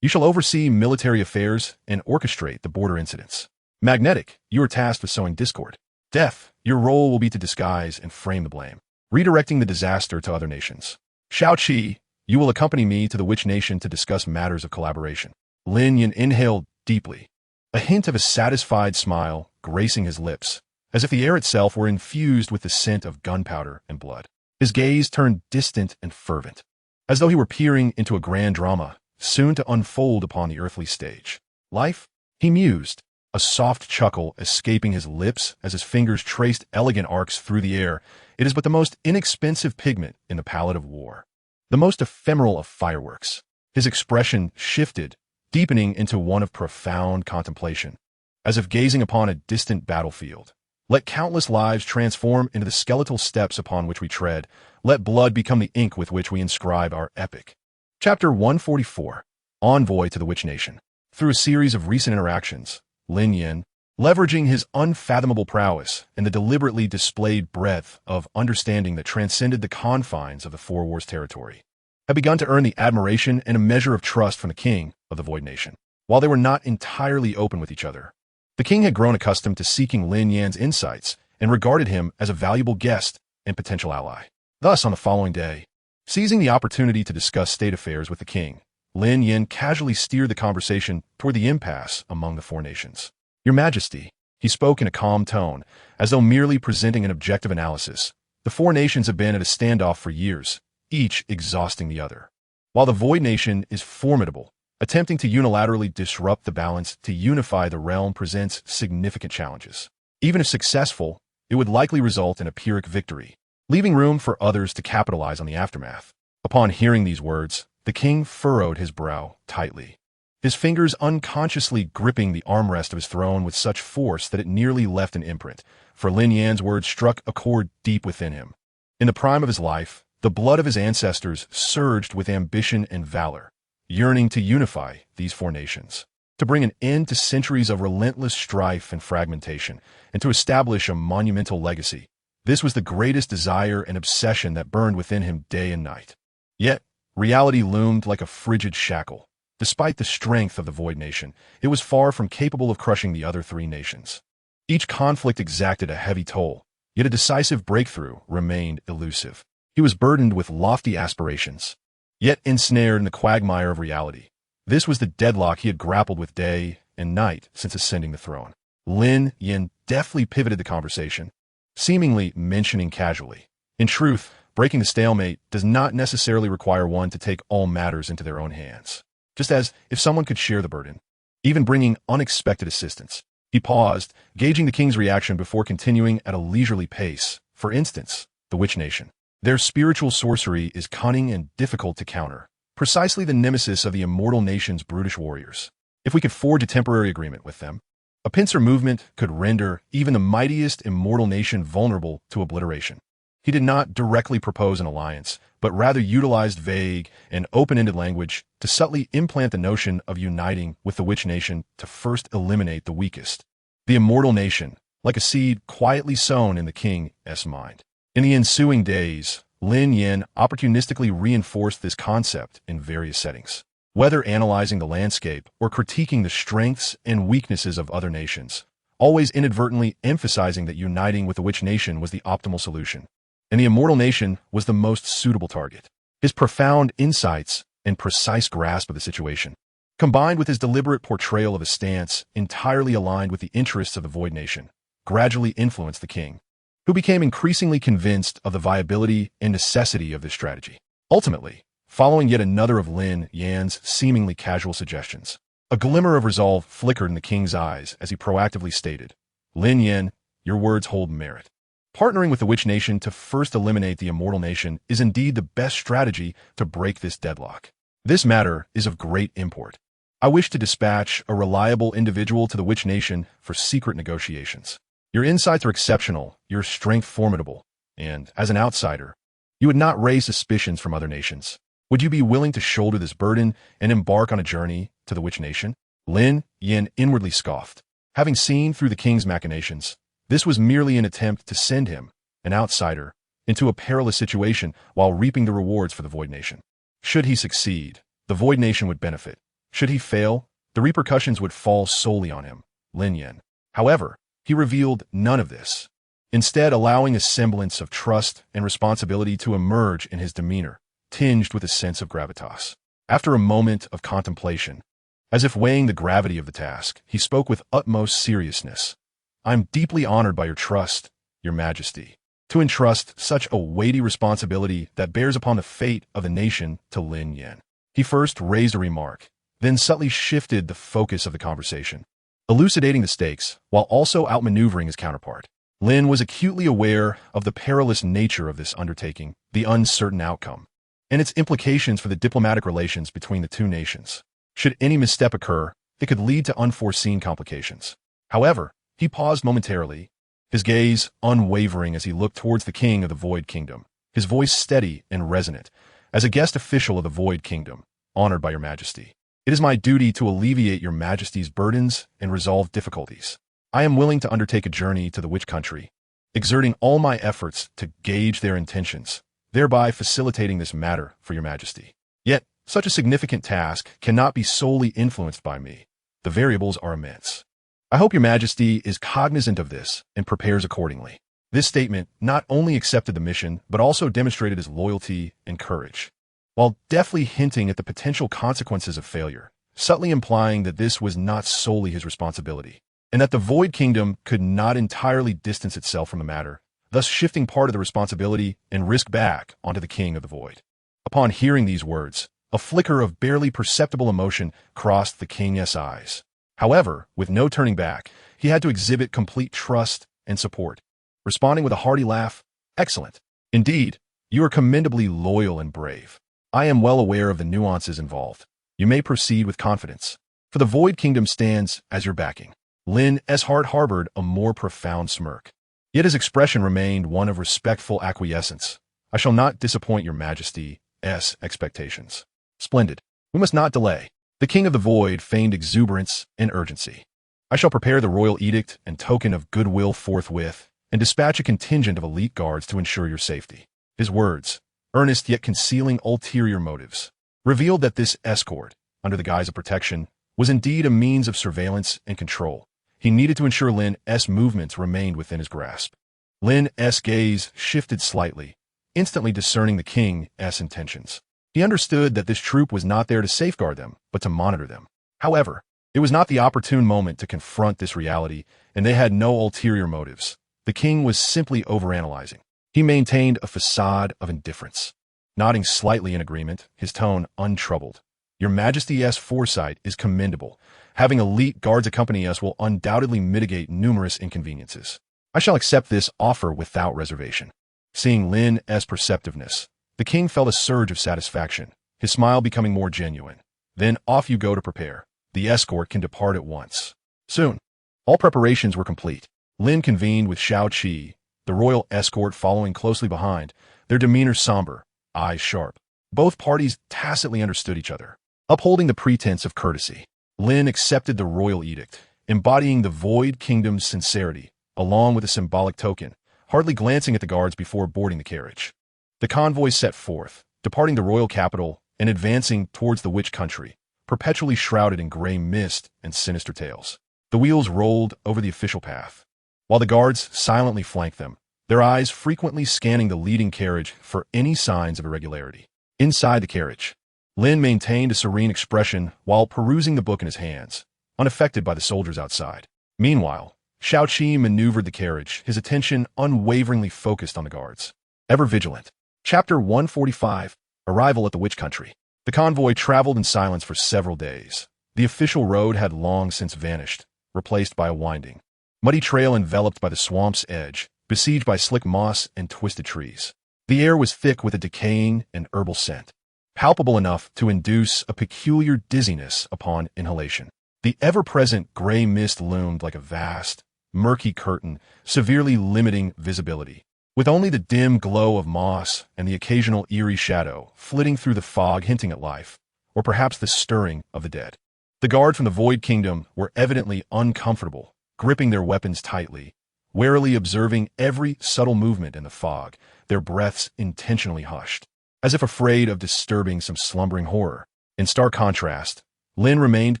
you shall oversee military affairs and orchestrate the border incidents. Magnetic, you are tasked with sowing discord. Death, your role will be to disguise and frame the blame, redirecting the disaster to other nations. Xiaoqi, you will accompany me to the Witch Nation to discuss matters of collaboration." Lin Yan inhaled deeply, a hint of a satisfied smile gracing his lips, as if the air itself were infused with the scent of gunpowder and blood. His gaze turned distant and fervent, as though he were peering into a grand drama, soon to unfold upon the earthly stage. "Life?" he mused, a soft chuckle escaping his lips as his fingers traced elegant arcs through the air. "It is but the most inexpensive pigment in the palette of war, the most ephemeral of fireworks." His expression shifted, deepening into one of profound contemplation, as if gazing upon a distant battlefield. "Let countless lives transform into the skeletal steps upon which we tread. Let blood become the ink with which we inscribe our epic." Chapter 144, Envoy to the Witch Nation. Through a series of recent interactions, Lin Yan, leveraging his unfathomable prowess and the deliberately displayed breadth of understanding that transcended the confines of the Four Wars territory, had begun to earn the admiration and a measure of trust from the king of the Void Nation. While they were not entirely open with each other, the king had grown accustomed to seeking Lin Yan's insights and regarded him as a valuable guest and potential ally. Thus, on the following day, seizing the opportunity to discuss state affairs with the king, Lin Yan casually steered the conversation toward the impasse among the four nations. "Your Majesty," he spoke in a calm tone, as though merely presenting an objective analysis, "the four nations have been at a standoff for years, each exhausting the other. While the Void Nation is formidable, attempting to unilaterally disrupt the balance to unify the realm presents significant challenges. Even if successful, it would likely result in a Pyrrhic victory, leaving room for others to capitalize on the aftermath." Upon hearing these words, the king furrowed his brow tightly, his fingers unconsciously gripping the armrest of his throne with such force that it nearly left an imprint, for Lin Yan's words struck a chord deep within him. In the prime of his life, the blood of his ancestors surged with ambition and valor, yearning to unify these four nations, to bring an end to centuries of relentless strife and fragmentation, and to establish a monumental legacy. This was the greatest desire and obsession that burned within him day and night. Yet, reality loomed like a frigid shackle. Despite the strength of the Void Nation, it was far from capable of crushing the other three nations. Each conflict exacted a heavy toll, yet a decisive breakthrough remained elusive. He was burdened with lofty aspirations, yet ensnared in the quagmire of reality. This was the deadlock he had grappled with day and night since ascending the throne. Lin Yan deftly pivoted the conversation, seemingly mentioning casually. In truth, breaking the stalemate does not necessarily require one to take all matters into their own hands. Just as if someone could share the burden, even bringing unexpected assistance. He paused, gauging the king's reaction before continuing at a leisurely pace. For instance, the Witch Nation. Their spiritual sorcery is cunning and difficult to counter, precisely the nemesis of the immortal nation's brutish warriors. If we could forge a temporary agreement with them, a pincer movement could render even the mightiest immortal nation vulnerable to obliteration. He did not directly propose an alliance, but rather utilized vague and open-ended language to subtly implant the notion of uniting with the Witch Nation to first eliminate the weakest. The immortal nation, like a seed quietly sown in the king's mind. In the ensuing days, Lin Yan opportunistically reinforced this concept in various settings. Whether analyzing the landscape or critiquing the strengths and weaknesses of other nations, always inadvertently emphasizing that uniting with the Witch Nation was the optimal solution, and the immortal nation was the most suitable target. His profound insights and precise grasp of the situation, combined with his deliberate portrayal of a stance entirely aligned with the interests of the Void Nation, gradually influenced the king, who became increasingly convinced of the viability and necessity of this strategy. Ultimately, following yet another of Lin Yan's seemingly casual suggestions, a glimmer of resolve flickered in the king's eyes as he proactively stated, "Lin Yan, your words hold merit. Partnering with the Witch Nation to first eliminate the immortal nation is indeed the best strategy to break this deadlock. This matter is of great import. I wish to dispatch a reliable individual to the Witch Nation for secret negotiations. Your insights are exceptional, your strength formidable, and, as an outsider, you would not raise suspicions from other nations. Would you be willing to shoulder this burden and embark on a journey to the Witch Nation?" Lin Yan inwardly scoffed. Having seen through the king's machinations, this was merely an attempt to send him, an outsider, into a perilous situation while reaping the rewards for the Void Nation. Should he succeed, the Void Nation would benefit. Should he fail, the repercussions would fall solely on him, Lin Yan. However, he revealed none of this, instead allowing a semblance of trust and responsibility to emerge in his demeanor, tinged with a sense of gravitas. After a moment of contemplation, as if weighing the gravity of the task, he spoke with utmost seriousness. "I am deeply honored by your trust, your majesty, to entrust such a weighty responsibility that bears upon the fate of the nation to Lin Yan." He first raised a remark, then subtly shifted the focus of the conversation, elucidating the stakes while also outmaneuvering his counterpart. Lin was acutely aware of the perilous nature of this undertaking, the uncertain outcome, and its implications for the diplomatic relations between the two nations. Should any misstep occur, it could lead to unforeseen complications. However, he paused momentarily, his gaze unwavering as he looked towards the king of the Void Kingdom, his voice steady and resonant. "As a guest official of the Void Kingdom, honored by your majesty, it is my duty to alleviate your majesty's burdens and resolve difficulties. I am willing to undertake a journey to the Witch Country, exerting all my efforts to gauge their intentions, thereby facilitating this matter for your majesty. Yet, such a significant task cannot be solely influenced by me. The variables are immense. I hope your majesty is cognizant of this and prepares accordingly." This statement not only accepted the mission, but also demonstrated his loyalty and courage, while deftly hinting at the potential consequences of failure, subtly implying that this was not solely his responsibility, and that the Void Kingdom could not entirely distance itself from the matter, thus shifting part of the responsibility and risk back onto the King of the Void. Upon hearing these words, a flicker of barely perceptible emotion crossed the king's eyes. However, with no turning back, he had to exhibit complete trust and support, responding with a hearty laugh, "Excellent. Indeed, you are commendably loyal and brave. I am well aware of the nuances involved. You may proceed with confidence, for the Void Kingdom stands as your backing." Lin's heart harbored a more profound smirk, yet his expression remained one of respectful acquiescence. "I shall not disappoint your majesty's expectations." "Splendid. We must not delay. The King of the Void feigned exuberance and urgency. I shall prepare the royal edict and token of goodwill forthwith, and dispatch a contingent of elite guards to ensure your safety. His words, earnest yet concealing ulterior motives, revealed that this escort, under the guise of protection, was indeed a means of surveillance and control. He needed to ensure Lin's movements remained within his grasp. Lin's gaze shifted slightly, instantly discerning the king's intentions. He understood that this troop was not there to safeguard them, but to monitor them. However, it was not the opportune moment to confront this reality, and they had no ulterior motives. The king was simply overanalyzing. He maintained a facade of indifference, nodding slightly in agreement, his tone untroubled. Your Majesty's foresight is commendable. Having elite guards accompany us will undoubtedly mitigate numerous inconveniences. I shall accept this offer without reservation. Seeing Lin's perceptiveness, the king felt a surge of satisfaction, his smile becoming more genuine. Then off you go to prepare. The escort can depart at once. Soon, all preparations were complete. Lin convened with Xiao Qi, the royal escort following closely behind, their demeanor somber, eyes sharp. Both parties tacitly understood each other. Upholding the pretense of courtesy, Lin accepted the royal edict, embodying the Void Kingdom's sincerity, along with a symbolic token, hardly glancing at the guards before boarding the carriage. The convoy set forth, departing the royal capital and advancing towards the witch country, perpetually shrouded in gray mist and sinister tales. The wheels rolled over the official path, while the guards silently flanked them, their eyes frequently scanning the leading carriage for any signs of irregularity. Inside the carriage, Lin maintained a serene expression while perusing the book in his hands, unaffected by the soldiers outside. Meanwhile, Xiao Qi maneuvered the carriage, his attention unwaveringly focused on the guards. Ever vigilant. Chapter 145, Arrival at the Witch Country. The convoy traveled in silence for several days. The official road had long since vanished, replaced by a winding, muddy trail enveloped by the swamp's edge, besieged by slick moss and twisted trees. The air was thick with a decaying and herbal scent, palpable enough to induce a peculiar dizziness upon inhalation. The ever-present gray mist loomed like a vast, murky curtain, severely limiting visibility, with only the dim glow of moss and the occasional eerie shadow flitting through the fog hinting at life, or perhaps the stirring of the dead. The guard from the Void Kingdom were evidently uncomfortable, gripping their weapons tightly, warily observing every subtle movement in the fog, their breaths intentionally hushed, as if afraid of disturbing some slumbering horror. In stark contrast, Lin remained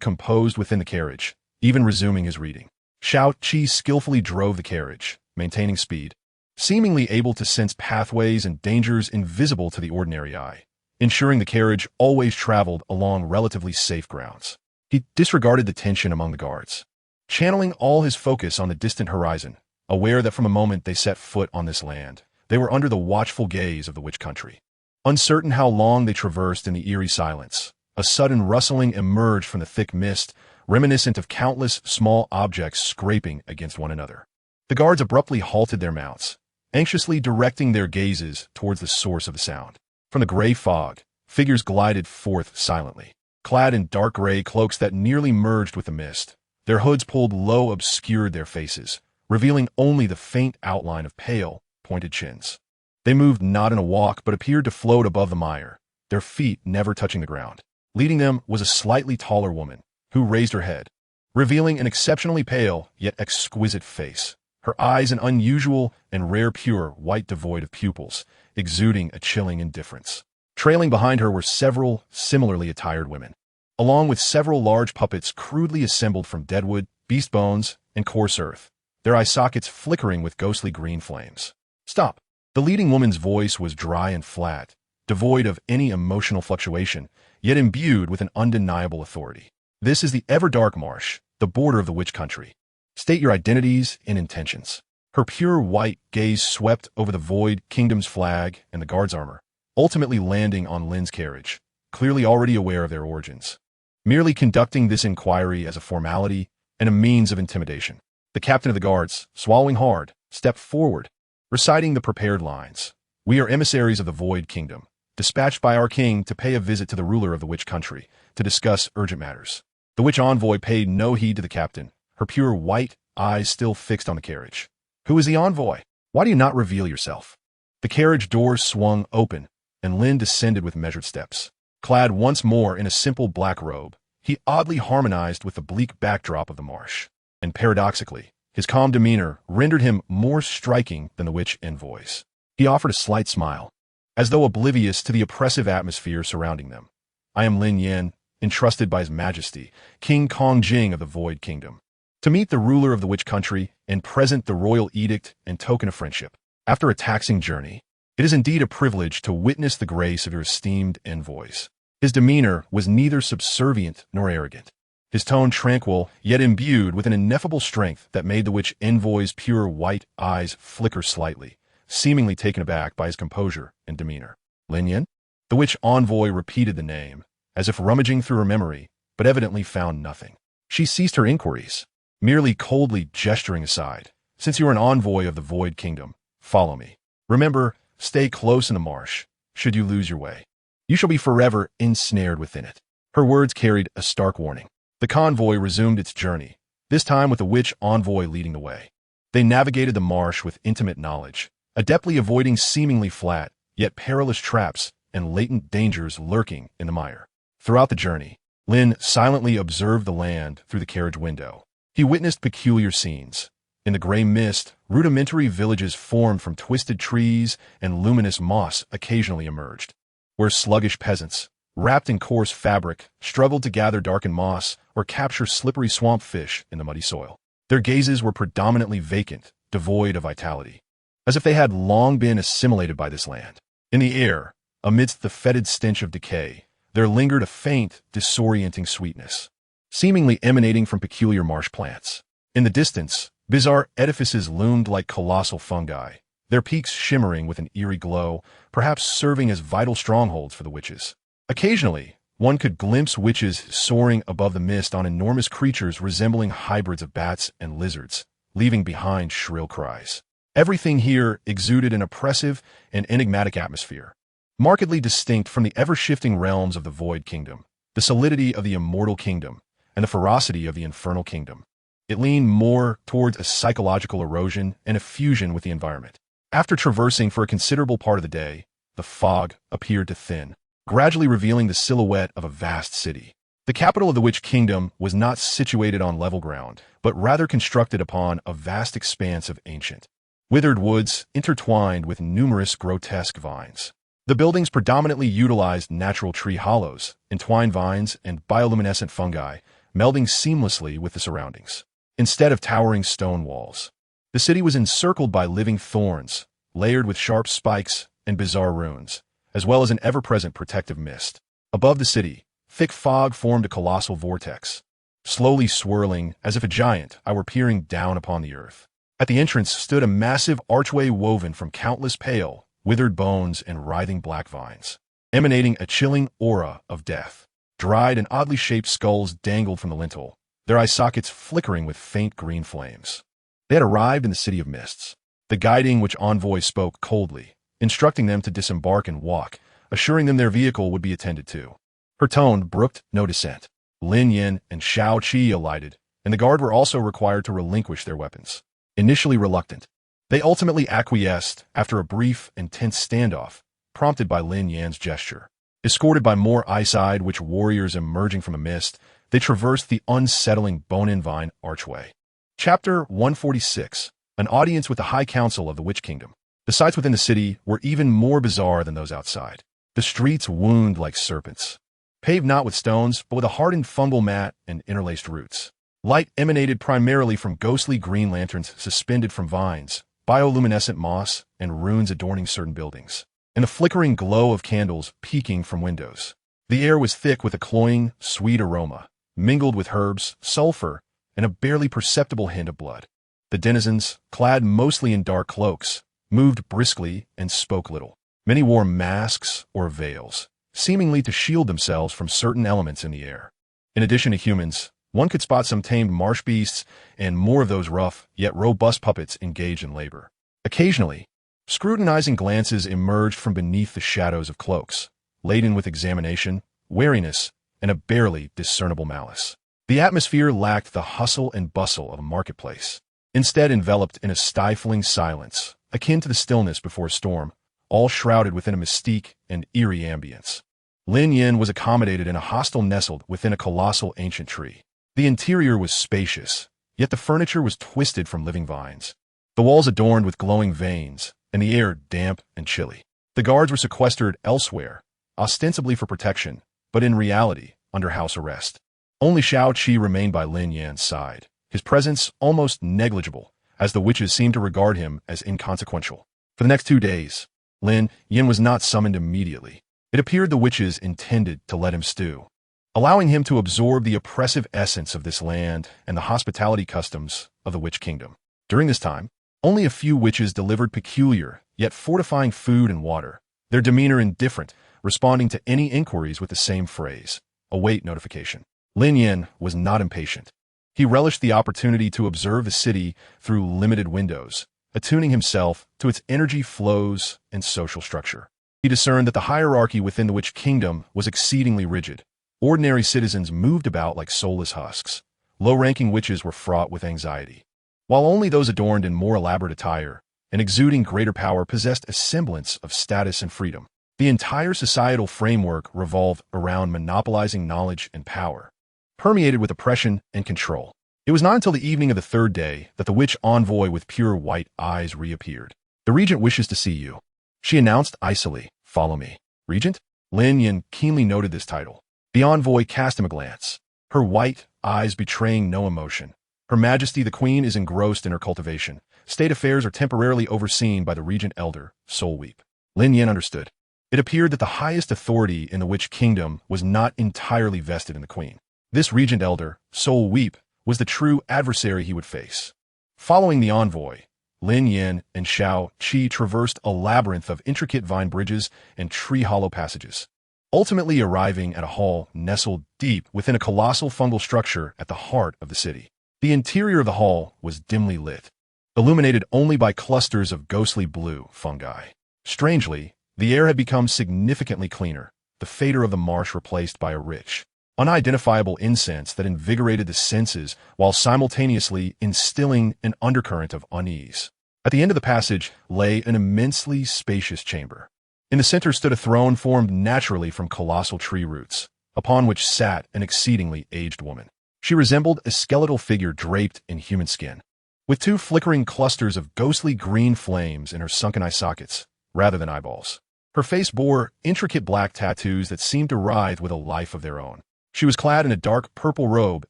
composed within the carriage, even resuming his reading. Xiao Qi skillfully drove the carriage, maintaining speed, seemingly able to sense pathways and dangers invisible to the ordinary eye, ensuring the carriage always traveled along relatively safe grounds. He disregarded the tension among the guards, channeling all his focus on the distant horizon, aware that from the moment they set foot on this land, they were under the watchful gaze of the witch country. Uncertain how long they traversed in the eerie silence, a sudden rustling emerged from the thick mist, reminiscent of countless small objects scraping against one another. The guards abruptly halted their mounts, anxiously directing their gazes towards the source of the sound. From the gray fog, figures glided forth silently, clad in dark gray cloaks that nearly merged with the mist. Their hoods pulled low obscured their faces, revealing only the faint outline of pale, pointed chins. They moved not in a walk but appeared to float above the mire, their feet never touching the ground. Leading them was a slightly taller woman, who raised her head, revealing an exceptionally pale yet exquisite face, her eyes an unusual and rare pure white devoid of pupils, exuding a chilling indifference. Trailing behind her were several similarly attired women, along with several large puppets crudely assembled from deadwood, beast bones, and coarse earth, their eye sockets flickering with ghostly green flames. Stop! The leading woman's voice was dry and flat, devoid of any emotional fluctuation, yet imbued with an undeniable authority. This is the ever-dark marsh, the border of the witch country. State your identities and intentions. Her pure white gaze swept over the Void Kingdom's flag and the guard's armor, ultimately landing on Lin's carriage, clearly already aware of their origins, merely conducting this inquiry as a formality and a means of intimidation. The captain of the guards, swallowing hard, stepped forward, reciting the prepared lines. We are emissaries of the Void Kingdom, dispatched by our king to pay a visit to the ruler of the witch country, to discuss urgent matters. The witch envoy paid no heed to the captain, her pure white eyes still fixed on the carriage. Who is the envoy? Why do you not reveal yourself? The carriage doors swung open, and Lin descended with measured steps. Clad once more in a simple black robe, he oddly harmonized with the bleak backdrop of the marsh. And paradoxically, his calm demeanor rendered him more striking than the witch envoys. He offered a slight smile, as though oblivious to the oppressive atmosphere surrounding them. I am Lin Yan, entrusted by His Majesty, King Kongjing of the Void Kingdom, to meet the ruler of the Witch Country and present the royal edict and token of friendship. After a taxing journey, it is indeed a privilege to witness the grace of your esteemed envoys. His demeanor was neither subservient nor arrogant. His tone tranquil, yet imbued with an ineffable strength that made the witch envoy's pure white eyes flicker slightly, seemingly taken aback by his composure and demeanor. Lin Yan? The witch envoy repeated the name, as if rummaging through her memory, but evidently found nothing. She ceased her inquiries, merely coldly gesturing aside. Since you are an envoy of the Void Kingdom, follow me. Remember, stay close in the marsh, should you lose your way. You shall be forever ensnared within it. Her words carried a stark warning. The convoy resumed its journey, this time with the witch envoy leading the way. They navigated the marsh with intimate knowledge, adeptly avoiding seemingly flat, yet perilous traps and latent dangers lurking in the mire. Throughout the journey, Lin silently observed the land through the carriage window. He witnessed peculiar scenes. In the gray mist, rudimentary villages formed from twisted trees and luminous moss occasionally emerged, where sluggish peasants, wrapped in coarse fabric, struggled to gather darkened moss or capture slippery swamp fish in the muddy soil. Their gazes were predominantly vacant, devoid of vitality, as if they had long been assimilated by this land. In the air, amidst the fetid stench of decay, there lingered a faint, disorienting sweetness, seemingly emanating from peculiar marsh plants. In the distance, bizarre edifices loomed like colossal fungi, their peaks shimmering with an eerie glow, perhaps serving as vital strongholds for the witches. Occasionally, one could glimpse witches soaring above the mist on enormous creatures resembling hybrids of bats and lizards, leaving behind shrill cries. Everything here exuded an oppressive and enigmatic atmosphere, markedly distinct from the ever-shifting realms of the Void Kingdom, the solidity of the Immortal Kingdom, and the ferocity of the Infernal Kingdom. It leaned more towards a psychological erosion and a fusion with the environment. After traversing for a considerable part of the day, the fog appeared to thin, gradually revealing the silhouette of a vast city. The capital of the Witch Kingdom was not situated on level ground, but rather constructed upon a vast expanse of ancient, withered woods intertwined with numerous grotesque vines. The buildings predominantly utilized natural tree hollows, entwined vines, and bioluminescent fungi, melding seamlessly with the surroundings. Instead of towering stone walls, the city was encircled by living thorns, layered with sharp spikes and bizarre runes, as well as an ever-present protective mist. Above the city, thick fog formed a colossal vortex, slowly swirling as if a giant eye were peering down upon the earth. At the entrance stood a massive archway woven from countless pale, withered bones and writhing black vines, emanating a chilling aura of death. Dried and oddly shaped skulls dangled from the lintel, their eye sockets flickering with faint green flames. They had arrived in the City of Mists. The guiding witch envoy spoke coldly, instructing them to disembark and walk, assuring them their vehicle would be attended to. Her tone brooked no dissent. Lin Yan and Xiao Qi alighted, and the guard were also required to relinquish their weapons. Initially reluctant, they ultimately acquiesced after a brief and tense standoff, prompted by Lin Yan's gesture. Escorted by more ice-eyed witch warriors emerging from a mist, they traversed the unsettling bone-and-vine archway. Chapter 146. An audience with the High Council of the Witch Kingdom. The sights within the city were even more bizarre than those outside. The streets wound like serpents, paved not with stones, but with a hardened fungal mat and interlaced roots. Light emanated primarily from ghostly green lanterns suspended from vines, bioluminescent moss, and runes adorning certain buildings, and the flickering glow of candles peeking from windows. The air was thick with a cloying, sweet aroma, mingled with herbs, sulfur, and a barely perceptible hint of blood. The denizens, clad mostly in dark cloaks, moved briskly and spoke little. Many wore masks or veils, seemingly to shield themselves from certain elements in the air. In addition to humans, one could spot some tamed marsh beasts and more of those rough, yet robust puppets engaged in labor. Occasionally, scrutinizing glances emerged from beneath the shadows of cloaks, laden with examination, wariness, and a barely discernible malice. The atmosphere lacked the hustle and bustle of a marketplace, instead enveloped in a stifling silence, akin to the stillness before a storm, all shrouded within a mystique and eerie ambience. Lin Yan was accommodated in a hostel nestled within a colossal ancient tree. The interior was spacious, yet the furniture was twisted from living vines. The walls adorned with glowing veins, and the air damp and chilly. The guards were sequestered elsewhere, ostensibly for protection, but in reality, under house arrest. Only Xiao Qi remained by Lin Yan's side, his presence almost negligible, as the witches seemed to regard him as inconsequential. For the next 2 days, Lin Yan was not summoned immediately. It appeared the witches intended to let him stew, allowing him to absorb the oppressive essence of this land and the hospitality customs of the Witch Kingdom. During this time, only a few witches delivered peculiar, yet fortifying food and water, their demeanor indifferent, responding to any inquiries with the same phrase, await notification. Lin Yan was not impatient. He relished the opportunity to observe the city through limited windows, attuning himself to its energy flows and social structure. He discerned that the hierarchy within the Witch Kingdom was exceedingly rigid. Ordinary citizens moved about like soulless husks. Low-ranking witches were fraught with anxiety, while only those adorned in more elaborate attire and exuding greater power possessed a semblance of status and freedom. The entire societal framework revolved around monopolizing knowledge and power, permeated with oppression and control. It was not until the evening of the 3rd day that the witch envoy with pure white eyes reappeared. "The regent wishes to see you," she announced icily. "Follow me." Regent? Lin Yan keenly noted this title. The envoy cast him a glance, her white eyes betraying no emotion. Her Majesty the Queen is engrossed in her cultivation. State affairs are temporarily overseen by the regent elder, SoulWeep. Lin Yan understood. It appeared that the highest authority in the Witch Kingdom was not entirely vested in the Queen. This regent elder, SoulWeep, was the true adversary he would face. Following the envoy, Lin Yan and Xiao Qi traversed a labyrinth of intricate vine bridges and tree-hollow passages, ultimately arriving at a hall nestled deep within a colossal fungal structure at the heart of the city. The interior of the hall was dimly lit, illuminated only by clusters of ghostly blue fungi. Strangely, the air had become significantly cleaner, the fador of the marsh replaced by a rich, unidentifiable incense that invigorated the senses while simultaneously instilling an undercurrent of unease. At the end of the passage lay an immensely spacious chamber. In the center stood a throne formed naturally from colossal tree roots, upon which sat an exceedingly aged woman. She resembled a skeletal figure draped in human skin, with 2 flickering clusters of ghostly green flames in her sunken eye sockets, rather than eyeballs. Her face bore intricate black tattoos that seemed to writhe with a life of their own. She was clad in a dark purple robe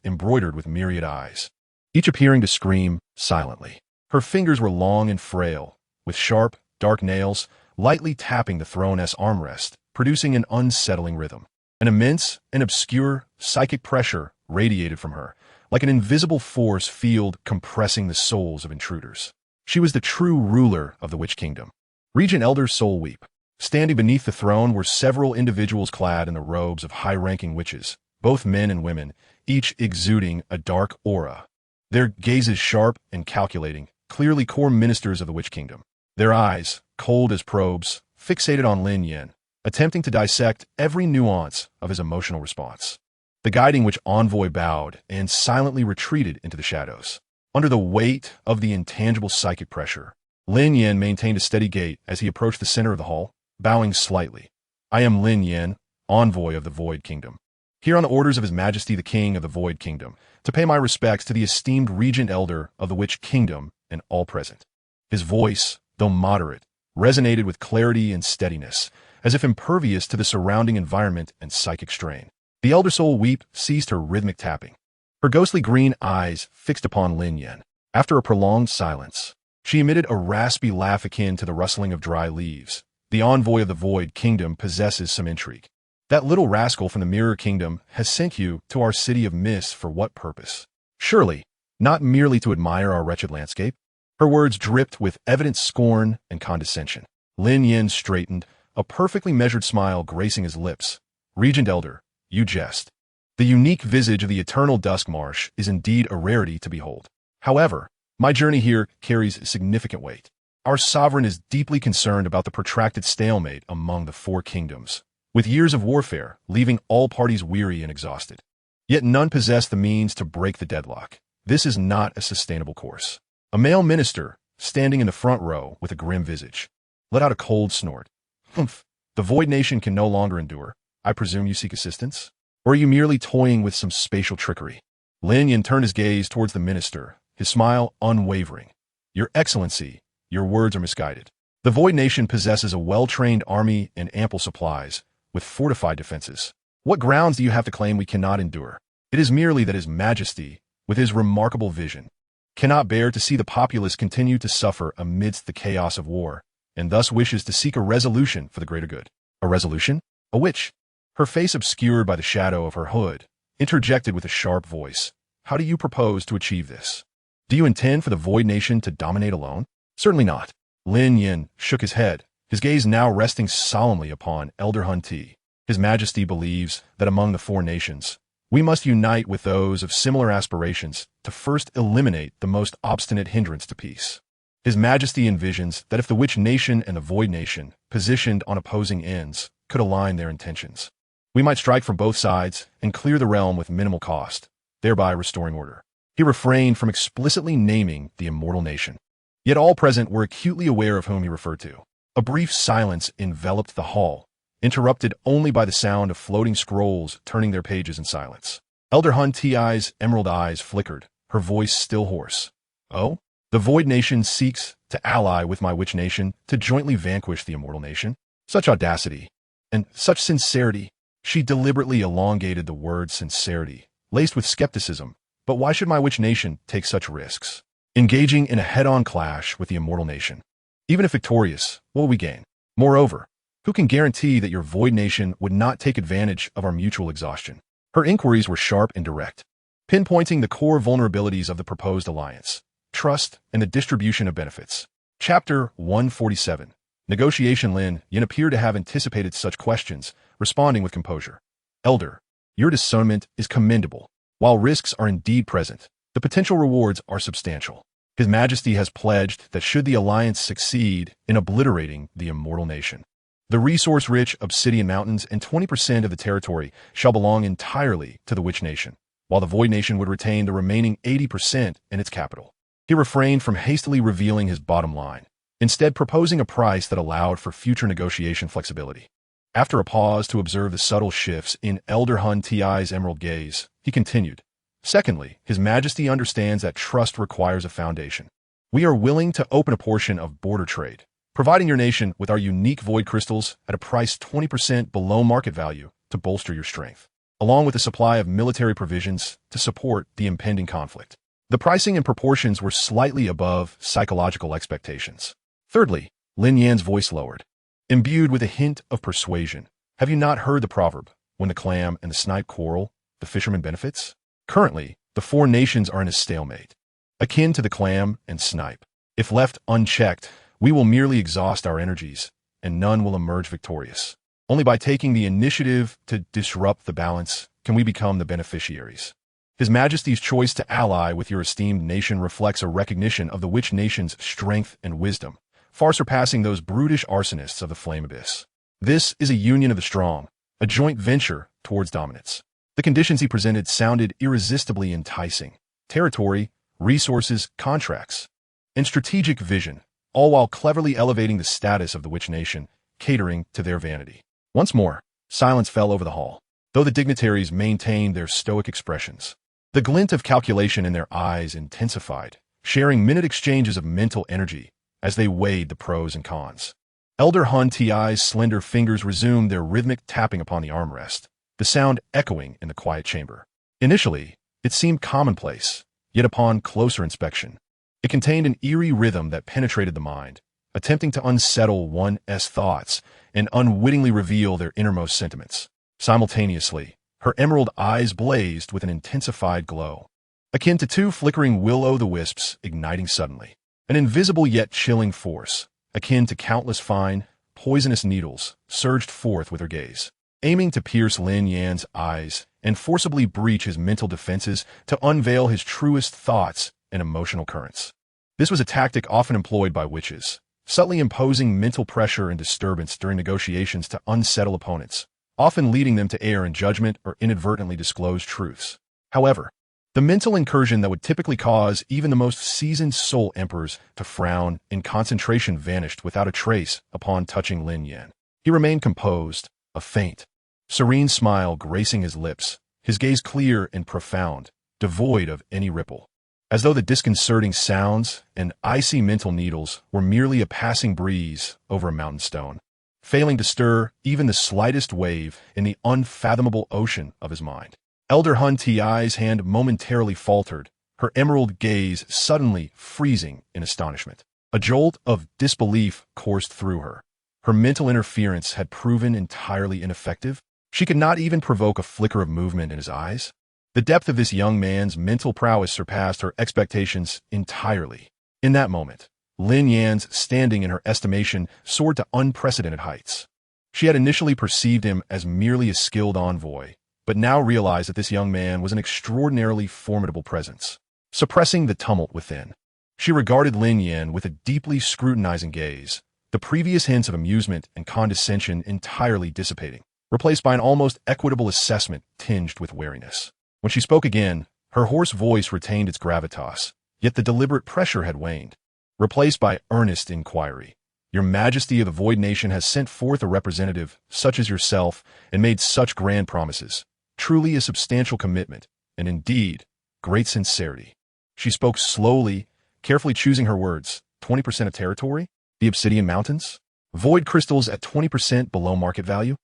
embroidered with myriad eyes, each appearing to scream silently. Her fingers were long and frail, with sharp, dark nails lightly tapping the throne's armrest, producing an unsettling rhythm. An immense and obscure psychic pressure radiated from her, like an invisible force field compressing the souls of intruders. She was the true ruler of the Witch Kingdom. Regent Elder SoulWeep. Standing beneath the throne were several individuals clad in the robes of high-ranking witches, both men and women, each exuding a dark aura. Their gazes sharp and calculating, clearly core ministers of the Witch Kingdom. Their eyes, cold as probes, fixated on Lin Yan, attempting to dissect every nuance of his emotional response. The guiding witch envoy bowed and silently retreated into the shadows. Under the weight of the intangible psychic pressure, Lin Yan maintained a steady gait as he approached the center of the hall, bowing slightly. "I am Lin Yan, envoy of the Void Kingdom, here on the orders of His Majesty the King of the Void Kingdom, to pay my respects to the esteemed Regent Elder of the Witch Kingdom and all present." His voice, though moderate, resonated with clarity and steadiness, as if impervious to the surrounding environment and psychic strain. The Elder SoulWeep ceased her rhythmic tapping, her ghostly green eyes fixed upon Lin Yan. After a prolonged silence, she emitted a raspy laugh akin to the rustling of dry leaves. "The envoy of the Void Kingdom possesses some intrigue. That little rascal from the Mirror Kingdom has sent you to our city of mist for what purpose? Surely, not merely to admire our wretched landscape?" Her words dripped with evident scorn and condescension. Lin Yan straightened, a perfectly measured smile gracing his lips. "Regent Elder, you jest. The unique visage of the eternal dusk marsh is indeed a rarity to behold. However, my journey here carries significant weight. Our sovereign is deeply concerned about the protracted stalemate among the 4 kingdoms, with years of warfare leaving all parties weary and exhausted. Yet none possess the means to break the deadlock. This is not a sustainable course." A male minister, standing in the front row with a grim visage, let out a cold snort. "Humph, the Void Nation can no longer endure. I presume you seek assistance? Or are you merely toying with some spatial trickery? Lin Yan turned his gaze towards the minister, his smile unwavering. Your Excellency, your words are misguided. The Void Nation possesses a well-trained army and ample supplies, with fortified defenses. What grounds do you have to claim we cannot endure? It is merely that His Majesty, with his remarkable vision, cannot bear to see the populace continue to suffer amidst the chaos of war, and thus wishes to seek a resolution for the greater good. A resolution? A witch, her face obscured by the shadow of her hood, interjected with a sharp voice. How do you propose to achieve this? Do you intend for the Void Nation to dominate alone? Certainly not. Lin Yan shook his head, his gaze now resting solemnly upon Elder Hun Ti. His Majesty believes that among the four nations, we must unite with those of similar aspirations to first eliminate the most obstinate hindrance to peace. His Majesty envisions that if the Witch Nation and the Void Nation, positioned on opposing ends, could align their intentions, we might strike from both sides and clear the realm with minimal cost, thereby restoring order. He refrained from explicitly naming the Immortal Nation. Yet all present were acutely aware of whom he referred to. A brief silence enveloped the hall, interrupted only by the sound of floating scrolls turning their pages in silence. Elder Hun Ti's emerald eyes flickered, her voice still hoarse. Oh? The Void Nation seeks to ally with my Witch Nation to jointly vanquish the Immortal Nation? Such audacity, and such sincerity. She deliberately elongated the word sincerity, laced with skepticism. But why should my Witch Nation take such risks? Engaging in a head-on clash with the Immortal Nation. Even if victorious, what will we gain? Moreover, who can guarantee that your Void Nation would not take advantage of our mutual exhaustion? Her inquiries were sharp and direct, pinpointing the core vulnerabilities of the proposed alliance: trust and the distribution of benefits. Chapter 147. Negotiation. Lin Yan appeared to have anticipated such questions, responding with composure. Elder, your discernment is commendable. While risks are indeed present, the potential rewards are substantial. His Majesty has pledged that should the alliance succeed in obliterating the Immortal Nation, the resource-rich Obsidian Mountains and 20% of the territory shall belong entirely to the Witch Nation, while the Void Nation would retain the remaining 80% in its capital. He refrained from hastily revealing his bottom line, instead proposing a price that allowed for future negotiation flexibility. After a pause to observe the subtle shifts in Elder Hun Ti's emerald gaze, he continued. Secondly, His Majesty understands that trust requires a foundation. We are willing to open a portion of border trade, providing your nation with our unique void crystals at a price 20% below market value to bolster your strength, along with a supply of military provisions to support the impending conflict. The pricing and proportions were slightly above psychological expectations. Thirdly, Lin Yan's voice lowered, imbued with a hint of persuasion. Have you not heard the proverb, when the clam and the snipe quarrel, the fisherman benefits? Currently, the four nations are in a stalemate, akin to the clam and snipe. If left unchecked, we will merely exhaust our energies, and none will emerge victorious. Only by taking the initiative to disrupt the balance can we become the beneficiaries. His Majesty's choice to ally with your esteemed nation reflects a recognition of the Witch Nation's strength and wisdom, far surpassing those brutish arsonists of the Flame Abyss. This is a union of the strong, a joint venture towards dominance. The conditions he presented sounded irresistibly enticing: territory, resources, contracts, and strategic vision, all while cleverly elevating the status of the Witch Nation, catering to their vanity. Once more, silence fell over the hall, though the dignitaries maintained their stoic expressions. The glint of calculation in their eyes intensified, sharing minute exchanges of mental energy as they weighed the pros and cons. Elder Hun Ti's slender fingers resumed their rhythmic tapping upon the armrest, the sound echoing in the quiet chamber. Initially, it seemed commonplace, yet upon closer inspection, it contained an eerie rhythm that penetrated the mind, attempting to unsettle one's thoughts and unwittingly reveal their innermost sentiments. Simultaneously, her emerald eyes blazed with an intensified glow, akin to two flickering will-o'-the-wisps igniting suddenly. An invisible yet chilling force, akin to countless fine, poisonous needles, surged forth with her gaze, aiming to pierce Lin Yan's eyes and forcibly breach his mental defenses to unveil his truest thoughts and emotional currents. This was a tactic often employed by witches, subtly imposing mental pressure and disturbance during negotiations to unsettle opponents, often leading them to err in judgment or inadvertently disclose truths. However, the mental incursion that would typically cause even the most seasoned soul emperors to frown in concentration vanished without a trace upon touching Lin Yan. He remained composed, a faint, serene smile gracing his lips, his gaze clear and profound, devoid of any ripple. As though the disconcerting sounds and icy mental needles were merely a passing breeze over a mountain stone, failing to stir even the slightest wave in the unfathomable ocean of his mind. Elder Hun Ti's hand momentarily faltered, her emerald gaze suddenly freezing in astonishment. A jolt of disbelief coursed through her. Her mental interference had proven entirely ineffective. She could not even provoke a flicker of movement in his eyes. The depth of this young man's mental prowess surpassed her expectations entirely. In that moment, Lin Yan's standing in her estimation soared to unprecedented heights. She had initially perceived him as merely a skilled envoy, but now realized that this young man was an extraordinarily formidable presence. Suppressing the tumult within, she regarded Lin Yan with a deeply scrutinizing gaze, the previous hints of amusement and condescension entirely dissipating, replaced by an almost equitable assessment tinged with wariness. When she spoke again, her hoarse voice retained its gravitas, yet the deliberate pressure had waned, replaced by earnest inquiry. Your Majesty of the Void Nation has sent forth a representative such as yourself and made such grand promises. Truly a substantial commitment, and indeed, great sincerity. She spoke slowly, carefully choosing her words. 20% of territory? The Obsidian Mountains? Void crystals at 20% below market value?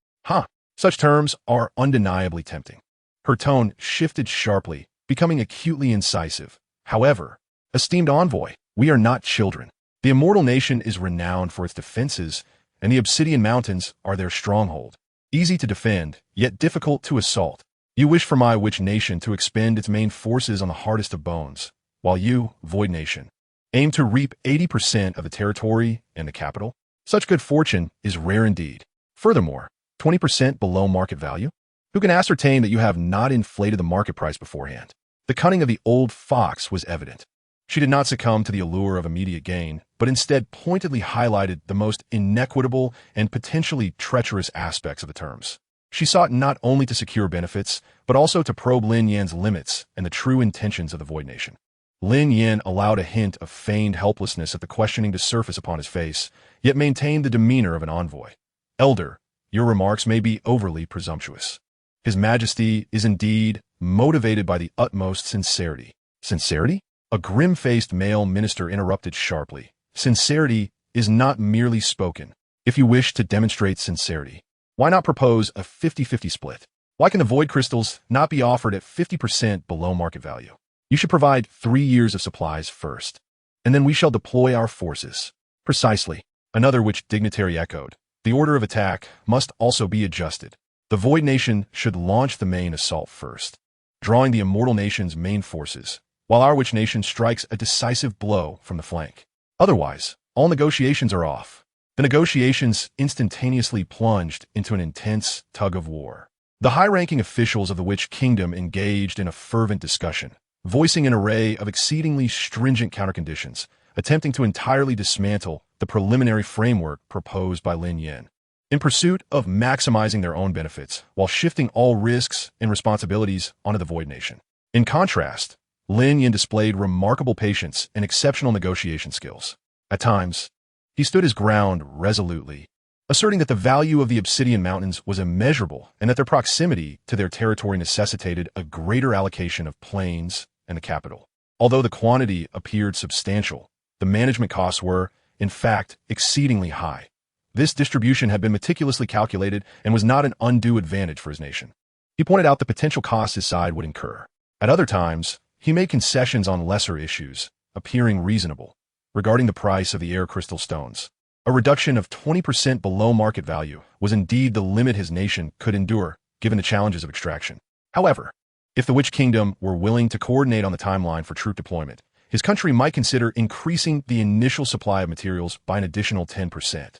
Such terms are undeniably tempting. Her tone shifted sharply, becoming acutely incisive. However, esteemed envoy, we are not children. The Immortal Nation is renowned for its defenses, and the Obsidian Mountains are their stronghold. Easy to defend, yet difficult to assault. You wish for my Witch Nation to expend its main forces on the hardest of bones, while you, Void Nation, aim to reap 80% of the territory and the capital. Such good fortune is rare indeed. Furthermore, 20% below market value? Who can ascertain that you have not inflated the market price beforehand? The cunning of the old fox was evident. She did not succumb to the allure of immediate gain, but instead pointedly highlighted the most inequitable and potentially treacherous aspects of the terms. She sought not only to secure benefits, but also to probe Lin Yan's limits and the true intentions of the Void Nation. Lin Yan allowed a hint of feigned helplessness at the questioning to surface upon his face, yet maintained the demeanor of an envoy. Elder, your remarks may be overly presumptuous. His Majesty is indeed motivated by the utmost sincerity. Sincerity? A grim-faced male minister interrupted sharply. Sincerity is not merely spoken. If you wish to demonstrate sincerity, why not propose a 50-50 split? Why can the void crystals not be offered at 50% below market value? You should provide 3 years of supplies first, and then we shall deploy our forces. Precisely. Another which dignitary echoed. The order of attack must also be adjusted. The Void Nation should launch the main assault first, drawing the Immortal Nation's main forces, while our Witch Nation strikes a decisive blow from the flank. Otherwise, all negotiations are off. The negotiations instantaneously plunged into an intense tug-of-war. The high-ranking officials of the Witch Kingdom engaged in a fervent discussion, voicing an array of exceedingly stringent counterconditions, attempting to entirely dismantle the preliminary framework proposed by Lin Yan, in pursuit of maximizing their own benefits while shifting all risks and responsibilities onto the Void Nation. In contrast, Lin Yan displayed remarkable patience and exceptional negotiation skills. At times, he stood his ground resolutely, asserting that the value of the Obsidian Mountains was immeasurable and that their proximity to their territory necessitated a greater allocation of plains and the capital. Although the quantity appeared substantial, the management costs were, in fact, exceedingly high. This distribution had been meticulously calculated and was not an undue advantage for his nation. He pointed out the potential costs his side would incur. At other times, he made concessions on lesser issues, appearing reasonable. Regarding the price of the air crystal stones, a reduction of 20% below market value was indeed the limit his nation could endure, given the challenges of extraction. However, if the Witch Kingdom were willing to coordinate on the timeline for troop deployment, his country might consider increasing the initial supply of materials by an additional 10%.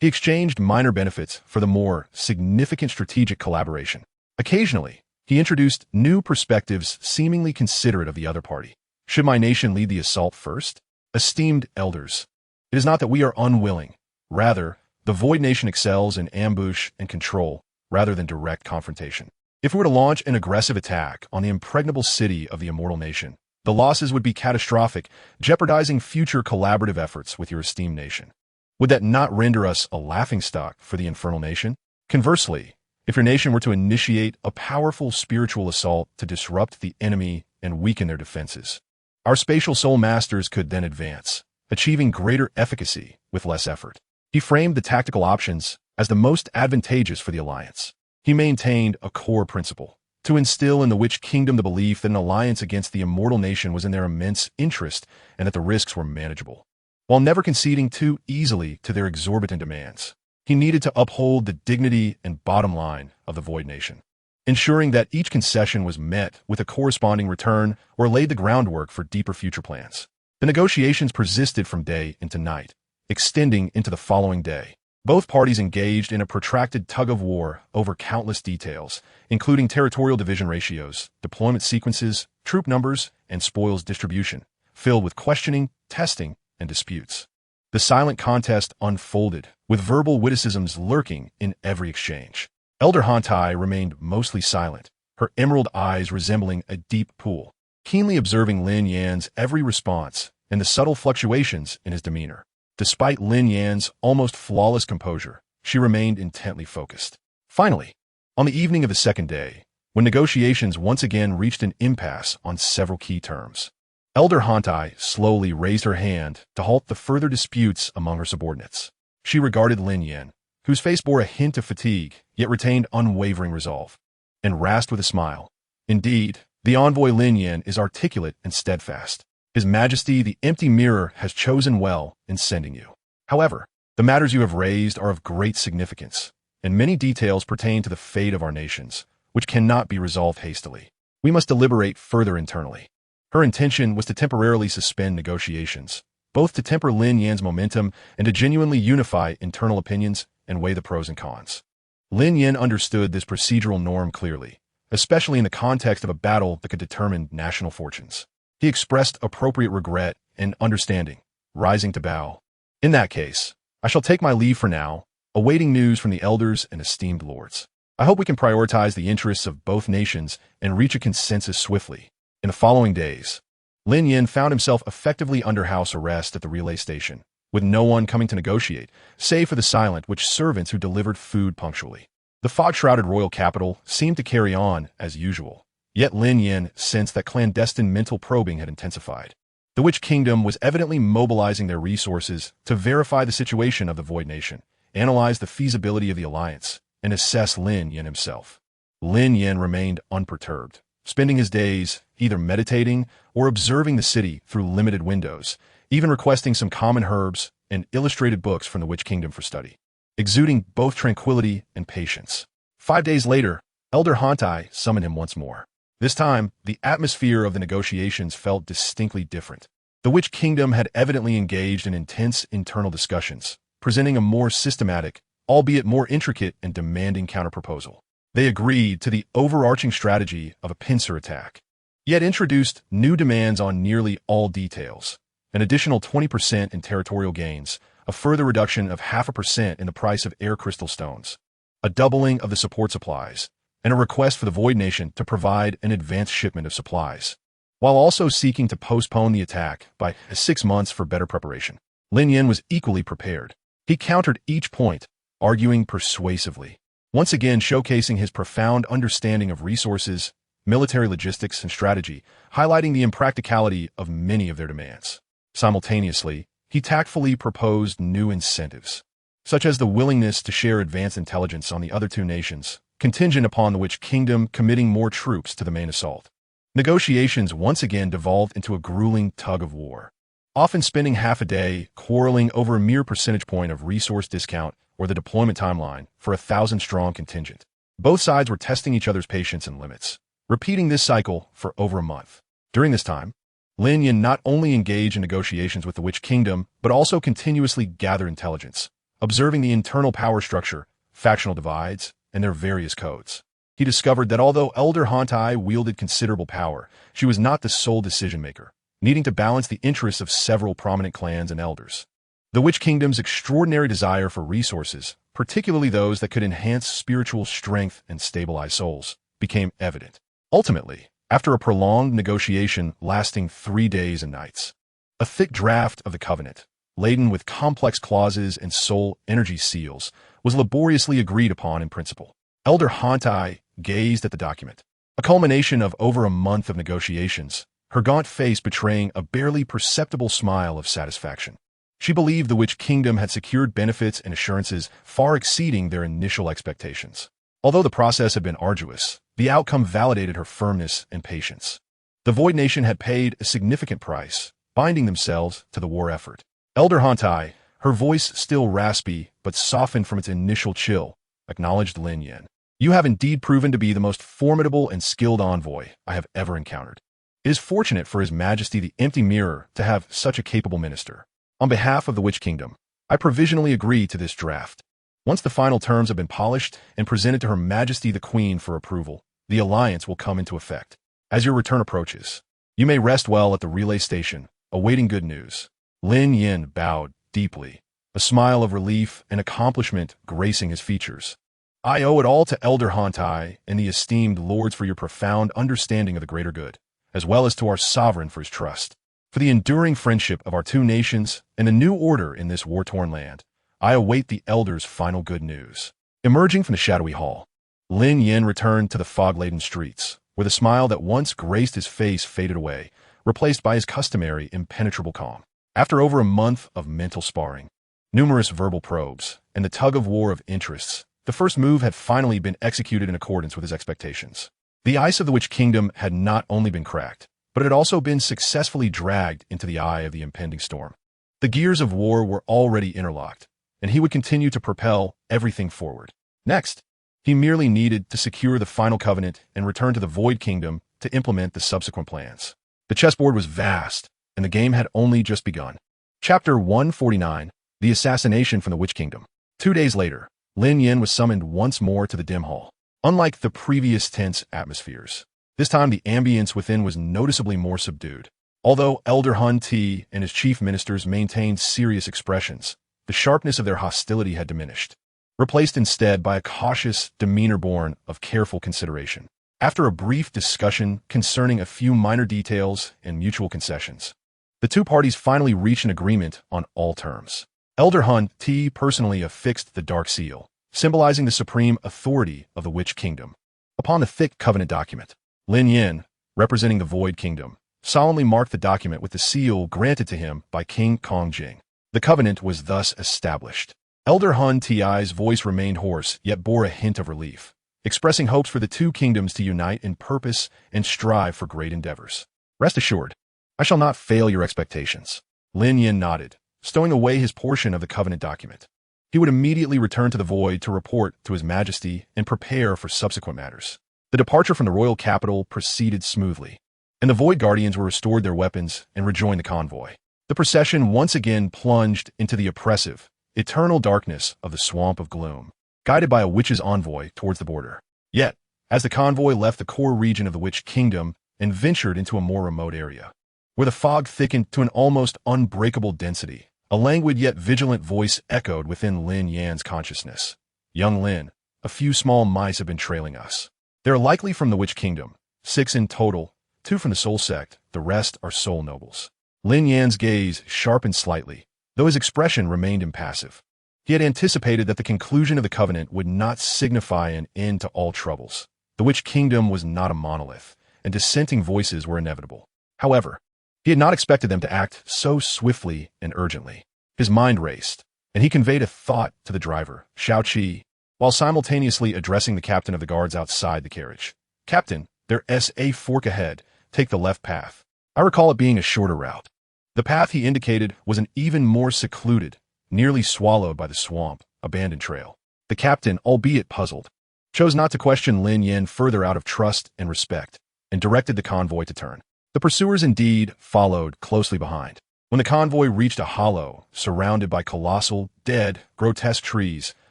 He exchanged minor benefits for the more significant strategic collaboration. Occasionally, he introduced new perspectives seemingly considerate of the other party. Should my nation lead the assault first? Esteemed elders, it is not that we are unwilling. Rather, the Void Nation excels in ambush and control rather than direct confrontation. If we were to launch an aggressive attack on the impregnable city of the Immortal Nation, the losses would be catastrophic, jeopardizing future collaborative efforts with your esteemed nation. Would that not render us a laughingstock for the Infernal Nation? Conversely, if your nation were to initiate a powerful spiritual assault to disrupt the enemy and weaken their defenses. Our spatial soul masters could then advance, achieving greater efficacy with less effort. He framed the tactical options as the most advantageous for the alliance. He maintained a core principle: to instill in the Witch Kingdom the belief that an alliance against the immortal nation was in their immense interest and that the risks were manageable. While never conceding too easily to their exorbitant demands, he needed to uphold the dignity and bottom line of the Void Nation, ensuring that each concession was met with a corresponding return or laid the groundwork for deeper future plans. The negotiations persisted from day into night, extending into the following day. Both parties engaged in a protracted tug-of-war over countless details, including territorial division ratios, deployment sequences, troop numbers, and spoils distribution, filled with questioning, testing, and disputes. The silent contest unfolded, with verbal witticisms lurking in every exchange. Elder Hantai remained mostly silent, her emerald eyes resembling a deep pool, keenly observing Lin Yan's every response and the subtle fluctuations in his demeanor. Despite Lin Yan's almost flawless composure, she remained intently focused. Finally, on the evening of the second day, when negotiations once again reached an impasse on several key terms, Elder Hantai slowly raised her hand to halt the further disputes among her subordinates. She regarded Lin Yan, whose face bore a hint of fatigue, yet retained unwavering resolve, and rasped with a smile. Indeed, the envoy Lin Yan is articulate and steadfast. His Majesty, the empty mirror, has chosen well in sending you. However, the matters you have raised are of great significance, and many details pertain to the fate of our nations, which cannot be resolved hastily. We must deliberate further internally. Her intention was to temporarily suspend negotiations, both to temper Lin Yan's momentum and to genuinely unify internal opinions and weigh the pros and cons. Lin Yan understood this procedural norm clearly, especially in the context of a battle that could determine national fortunes. He expressed appropriate regret and understanding, rising to bow. In that case, I shall take my leave for now, awaiting news from the elders and esteemed lords. I hope we can prioritize the interests of both nations and reach a consensus swiftly. In the following days, Lin Yan found himself effectively under house arrest at the relay station, with no one coming to negotiate, save for the silent witch servants who delivered food punctually. The fog-shrouded royal capital seemed to carry on as usual, yet Lin Yan sensed that clandestine mental probing had intensified. The Witch Kingdom was evidently mobilizing their resources to verify the situation of the Void Nation, analyze the feasibility of the alliance, and assess Lin Yan himself. Lin Yan remained unperturbed, spending his days either meditating or observing the city through limited windows, even requesting some common herbs and illustrated books from the Witch Kingdom for study, exuding both tranquility and patience. 5 days later, Elder Hantai summoned him once more. This time, the atmosphere of the negotiations felt distinctly different. The Witch Kingdom had evidently engaged in intense internal discussions, presenting a more systematic, albeit more intricate and demanding counterproposal. They agreed to the overarching strategy of a pincer attack, yet introduced new demands on nearly all details: an additional 20% in territorial gains, a further reduction of 0.5% in the price of air crystal stones, a doubling of the support supplies, and a request for the Void Nation to provide an advance shipment of supplies, while also seeking to postpone the attack by 6 months for better preparation. Lin Yan was equally prepared. He countered each point, arguing persuasively, once again showcasing his profound understanding of resources, military logistics, and strategy, highlighting the impracticality of many of their demands. Simultaneously, he tactfully proposed new incentives, such as the willingness to share advanced intelligence on the other two nations, contingent upon the Witch Kingdom committing more troops to the main assault. Negotiations once again devolved into a grueling tug-of-war, often spending half a day quarreling over a mere percentage point of resource discount or the deployment timeline for a 1,000-strong contingent. Both sides were testing each other's patience and limits, repeating this cycle for over a month. During this time, Lin Yan not only engaged in negotiations with the Witch Kingdom, but also continuously gathered intelligence, observing the internal power structure, factional divides, and their various codes. He discovered that although Elder Hantai wielded considerable power, she was not the sole decision-maker, needing to balance the interests of several prominent clans and elders. The Witch Kingdom's extraordinary desire for resources, particularly those that could enhance spiritual strength and stabilize souls, became evident. Ultimately, after a prolonged negotiation lasting 3 days and nights, a thick draft of the covenant, laden with complex clauses and soul energy seals, was laboriously agreed upon in principle. Elder Hantai gazed at the document. A culmination of over a month of negotiations, her gaunt face betraying a barely perceptible smile of satisfaction. She believed the Witch Kingdom had secured benefits and assurances far exceeding their initial expectations. Although the process had been arduous, the outcome validated her firmness and patience. The Void Nation had paid a significant price, binding themselves to the war effort. Elder Hantai, her voice still raspy but softened from its initial chill, acknowledged Lin Yan. You have indeed proven to be the most formidable and skilled envoy I have ever encountered. It is fortunate for His Majesty the Empty Mirror to have such a capable minister. On behalf of the Witch Kingdom, I provisionally agree to this draft. Once the final terms have been polished and presented to Her Majesty the Queen for approval, the alliance will come into effect. As your return approaches, you may rest well at the relay station, awaiting good news. Lin Yan bowed deeply, a smile of relief and accomplishment gracing his features. I owe it all to Elder Hantai and the esteemed lords for your profound understanding of the greater good, as well as to our sovereign for his trust. For the enduring friendship of our two nations and a new order in this war-torn land, I await the elders' final good news. Emerging from the shadowy hall, Lin Yan returned to the fog-laden streets, where the smile that once graced his face faded away, replaced by his customary impenetrable calm. After over a month of mental sparring, numerous verbal probes, and the tug-of-war of interests, the first move had finally been executed in accordance with his expectations. The ice of the Witch Kingdom had not only been cracked, but it had also been successfully dragged into the eye of the impending storm. The gears of war were already interlocked, and he would continue to propel everything forward. Next, he merely needed to secure the final covenant and return to the Void Kingdom to implement the subsequent plans. The chessboard was vast, and the game had only just begun. Chapter 149, The Assassination from the Witch Kingdom. 2 days later, Lin Yan was summoned once more to the dim hall. Unlike the previous tense atmospheres, this time the ambience within was noticeably more subdued. Although Elder Hun Ti and his chief ministers maintained serious expressions, the sharpness of their hostility had diminished, replaced instead by a cautious demeanor born of careful consideration. After a brief discussion concerning a few minor details and mutual concessions, the two parties finally reached an agreement on all terms. Elder Hun Ti personally affixed the Dark Seal, symbolizing the supreme authority of the Witch Kingdom. Upon the thick covenant document, Lin Yan, representing the Void Kingdom, solemnly marked the document with the seal granted to him by King Kong Jing. The covenant was thus established. Elder Hun Ti's voice remained hoarse, yet bore a hint of relief, expressing hopes for the two kingdoms to unite in purpose and strive for great endeavors. Rest assured, I shall not fail your expectations. Lin Yan nodded, stowing away his portion of the covenant document. He would immediately return to the Void to report to His Majesty and prepare for subsequent matters. The departure from the royal capital proceeded smoothly, and the Void Guardians were restored their weapons and rejoined the convoy. The procession once again plunged into the oppressive, eternal darkness of the Swamp of Gloom, guided by a witch's envoy towards the border. Yet, as the convoy left the core region of the Witch Kingdom and ventured into a more remote area, where the fog thickened to an almost unbreakable density, a languid yet vigilant voice echoed within Lin Yan's consciousness. Young Lin, a few small mice have been trailing us. They are likely from the Witch Kingdom, 6 in total, 2 from the Soul Sect, the rest are Soul Nobles. Lin Yan's gaze sharpened slightly, though his expression remained impassive. He had anticipated that the conclusion of the covenant would not signify an end to all troubles. The Witch Kingdom was not a monolith, and dissenting voices were inevitable. However, he had not expected them to act so swiftly and urgently. His mind raced, and he conveyed a thought to the driver, Xiao Qi, while simultaneously addressing the captain of the guards outside the carriage. Captain, there's a fork ahead. Take the left path. I recall it being a shorter route. The path he indicated was an even more secluded, nearly swallowed by the swamp, abandoned trail. The captain, albeit puzzled, chose not to question Lin Yan further out of trust and respect, and directed the convoy to turn. The pursuers indeed followed closely behind. When the convoy reached a hollow, surrounded by colossal, dead, grotesque trees,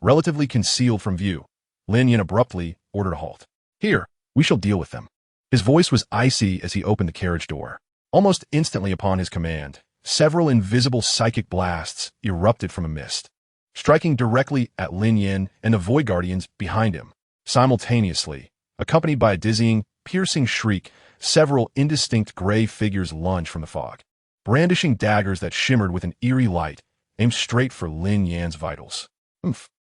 relatively concealed from view, Lin Yan abruptly ordered a halt. Here, we shall deal with them. His voice was icy as he opened the carriage door. Almost instantly upon his command, several invisible psychic blasts erupted from a mist, striking directly at Lin Yan and the Void Guardians behind him. Simultaneously, accompanied by a dizzying, piercing shriek, several indistinct gray figures lunged from the fog, brandishing daggers that shimmered with an eerie light, aimed straight for Lin Yan's vitals.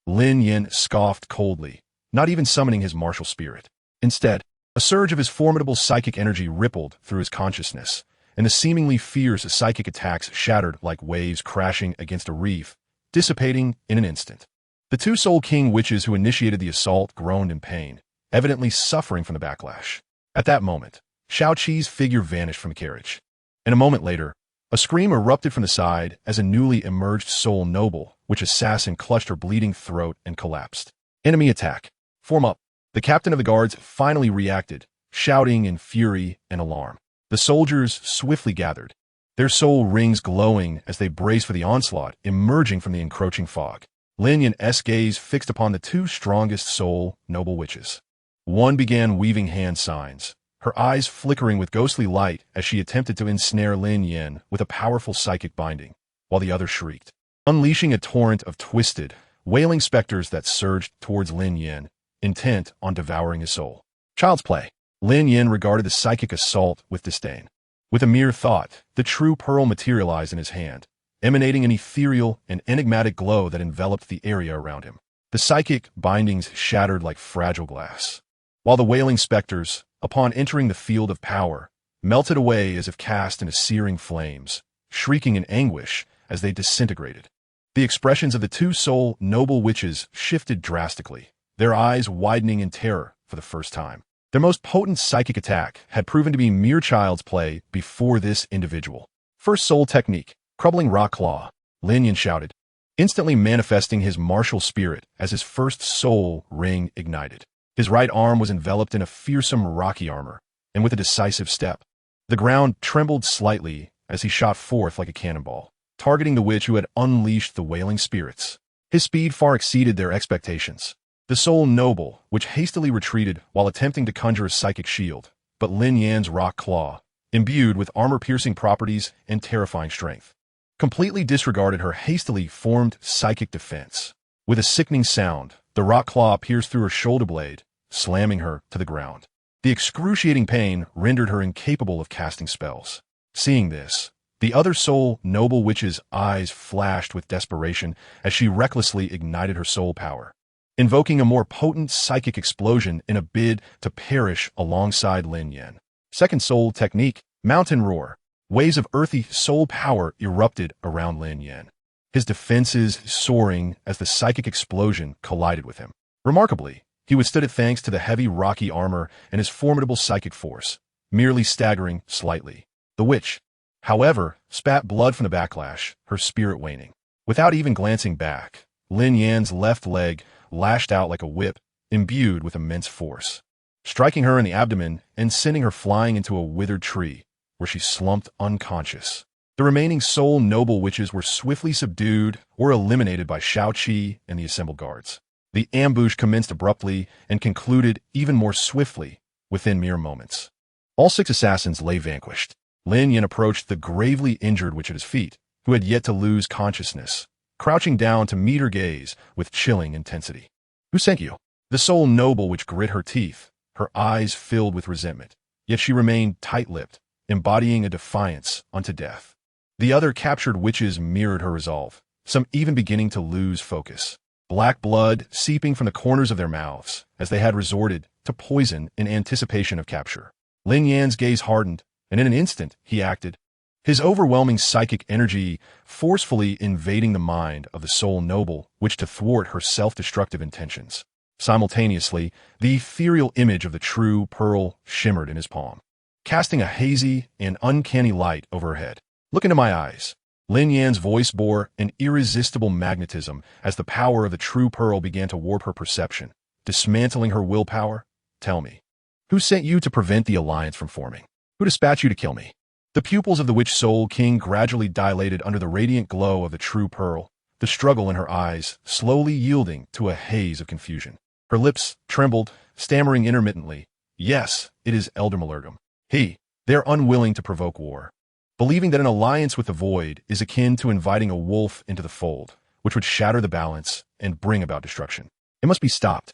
Lin Yan scoffed coldly, not even summoning his martial spirit. Instead, a surge of his formidable psychic energy rippled through his consciousness, and the seemingly fierce psychic attacks shattered like waves crashing against a reef, dissipating in an instant. The two Soul King witches who initiated the assault groaned in pain, evidently suffering from the backlash. At that moment, Shao Qi's figure vanished from the carriage. And a moment later, a scream erupted from the side as a newly emerged Soul Noble Witch assassin clutched her bleeding throat and collapsed. Enemy attack. Form up. The captain of the guards finally reacted, shouting in fury and alarm. The soldiers swiftly gathered, their soul rings glowing as they braced for the onslaught emerging from the encroaching fog. Lin Yan's gaze fixed upon the two strongest Soul Noble Witches. One began weaving hand signs, her eyes flickering with ghostly light as she attempted to ensnare Lin Yan with a powerful psychic binding, while the other shrieked, unleashing a torrent of twisted, wailing specters that surged towards Lin Yan, intent on devouring his soul. Child's play. Lin Yan regarded the psychic assault with disdain. With a mere thought, the true pearl materialized in his hand, emanating an ethereal and enigmatic glow that enveloped the area around him. The psychic bindings shattered like fragile glass, while the wailing specters, upon entering the field of power, melted away as if cast into searing flames, shrieking in anguish as they disintegrated. The expressions of the two Soul Noble Witches shifted drastically, their eyes widening in terror for the first time. Their most potent psychic attack had proven to be mere child's play before this individual. First soul technique, Crumbling Rock Claw, Lin Yan shouted, instantly manifesting his martial spirit as his first soul ring ignited. His right arm was enveloped in a fearsome rocky armor, and with a decisive step, the ground trembled slightly as he shot forth like a cannonball, targeting the witch who had unleashed the wailing spirits. His speed far exceeded their expectations. The Soul Noble, which hastily retreated while attempting to conjure a psychic shield, but Lin Yan's rock claw, imbued with armor-piercing properties and terrifying strength, completely disregarded her hastily formed psychic defense. With a sickening sound, the rock claw pierced through her shoulder blade, slamming her to the ground. The excruciating pain rendered her incapable of casting spells. Seeing this, the other Soul Noble Witch's eyes flashed with desperation as she recklessly ignited her soul power, invoking a more potent psychic explosion in a bid to perish alongside Lin Yan. Second soul technique, Mountain Roar. Waves of earthy soul power erupted around Lin Yan, his defenses soaring as the psychic explosion collided with him. Remarkably, he withstood it thanks to the heavy rocky armor and his formidable psychic force, merely staggering slightly. The witch, however, spat blood from the backlash, her spirit waning. Without even glancing back, Lin Yan's left leg lashed out like a whip, imbued with immense force, striking her in the abdomen and sending her flying into a withered tree, where she slumped unconscious. The remaining Soul Noble Witches were swiftly subdued or eliminated by Shao Qi and the assembled guards. The ambush commenced abruptly and concluded even more swiftly within mere moments. All 6 assassins lay vanquished. Lin Yan approached the gravely injured witch at his feet, who had yet to lose consciousness, crouching down to meet her gaze with chilling intensity. Who sent you? The Soul Noble Witch grit her teeth, her eyes filled with resentment, yet she remained tight-lipped, embodying a defiance unto death. The other captured witches mirrored her resolve, some even beginning to lose focus, black blood seeping from the corners of their mouths as they had resorted to poison in anticipation of capture. Lin Yan's gaze hardened, and in an instant he acted, his overwhelming psychic energy forcefully invading the mind of the Soul Noble Witch to thwart her self-destructive intentions. Simultaneously, the ethereal image of the true pearl shimmered in his palm, casting a hazy and uncanny light over her head. Look into my eyes. Lin Yan's voice bore an irresistible magnetism as the power of the true pearl began to warp her perception, dismantling her willpower. Tell me, who sent you to prevent the alliance from forming? Who dispatched you to kill me? The pupils of the Witch Soul King gradually dilated under the radiant glow of the true pearl, the struggle in her eyes slowly yielding to a haze of confusion. Her lips trembled, stammering intermittently. Yes, it is Elder Malurgam. They are unwilling to provoke war, believing that an alliance with the void is akin to inviting a wolf into the fold, which would shatter the balance and bring about destruction. It must be stopped.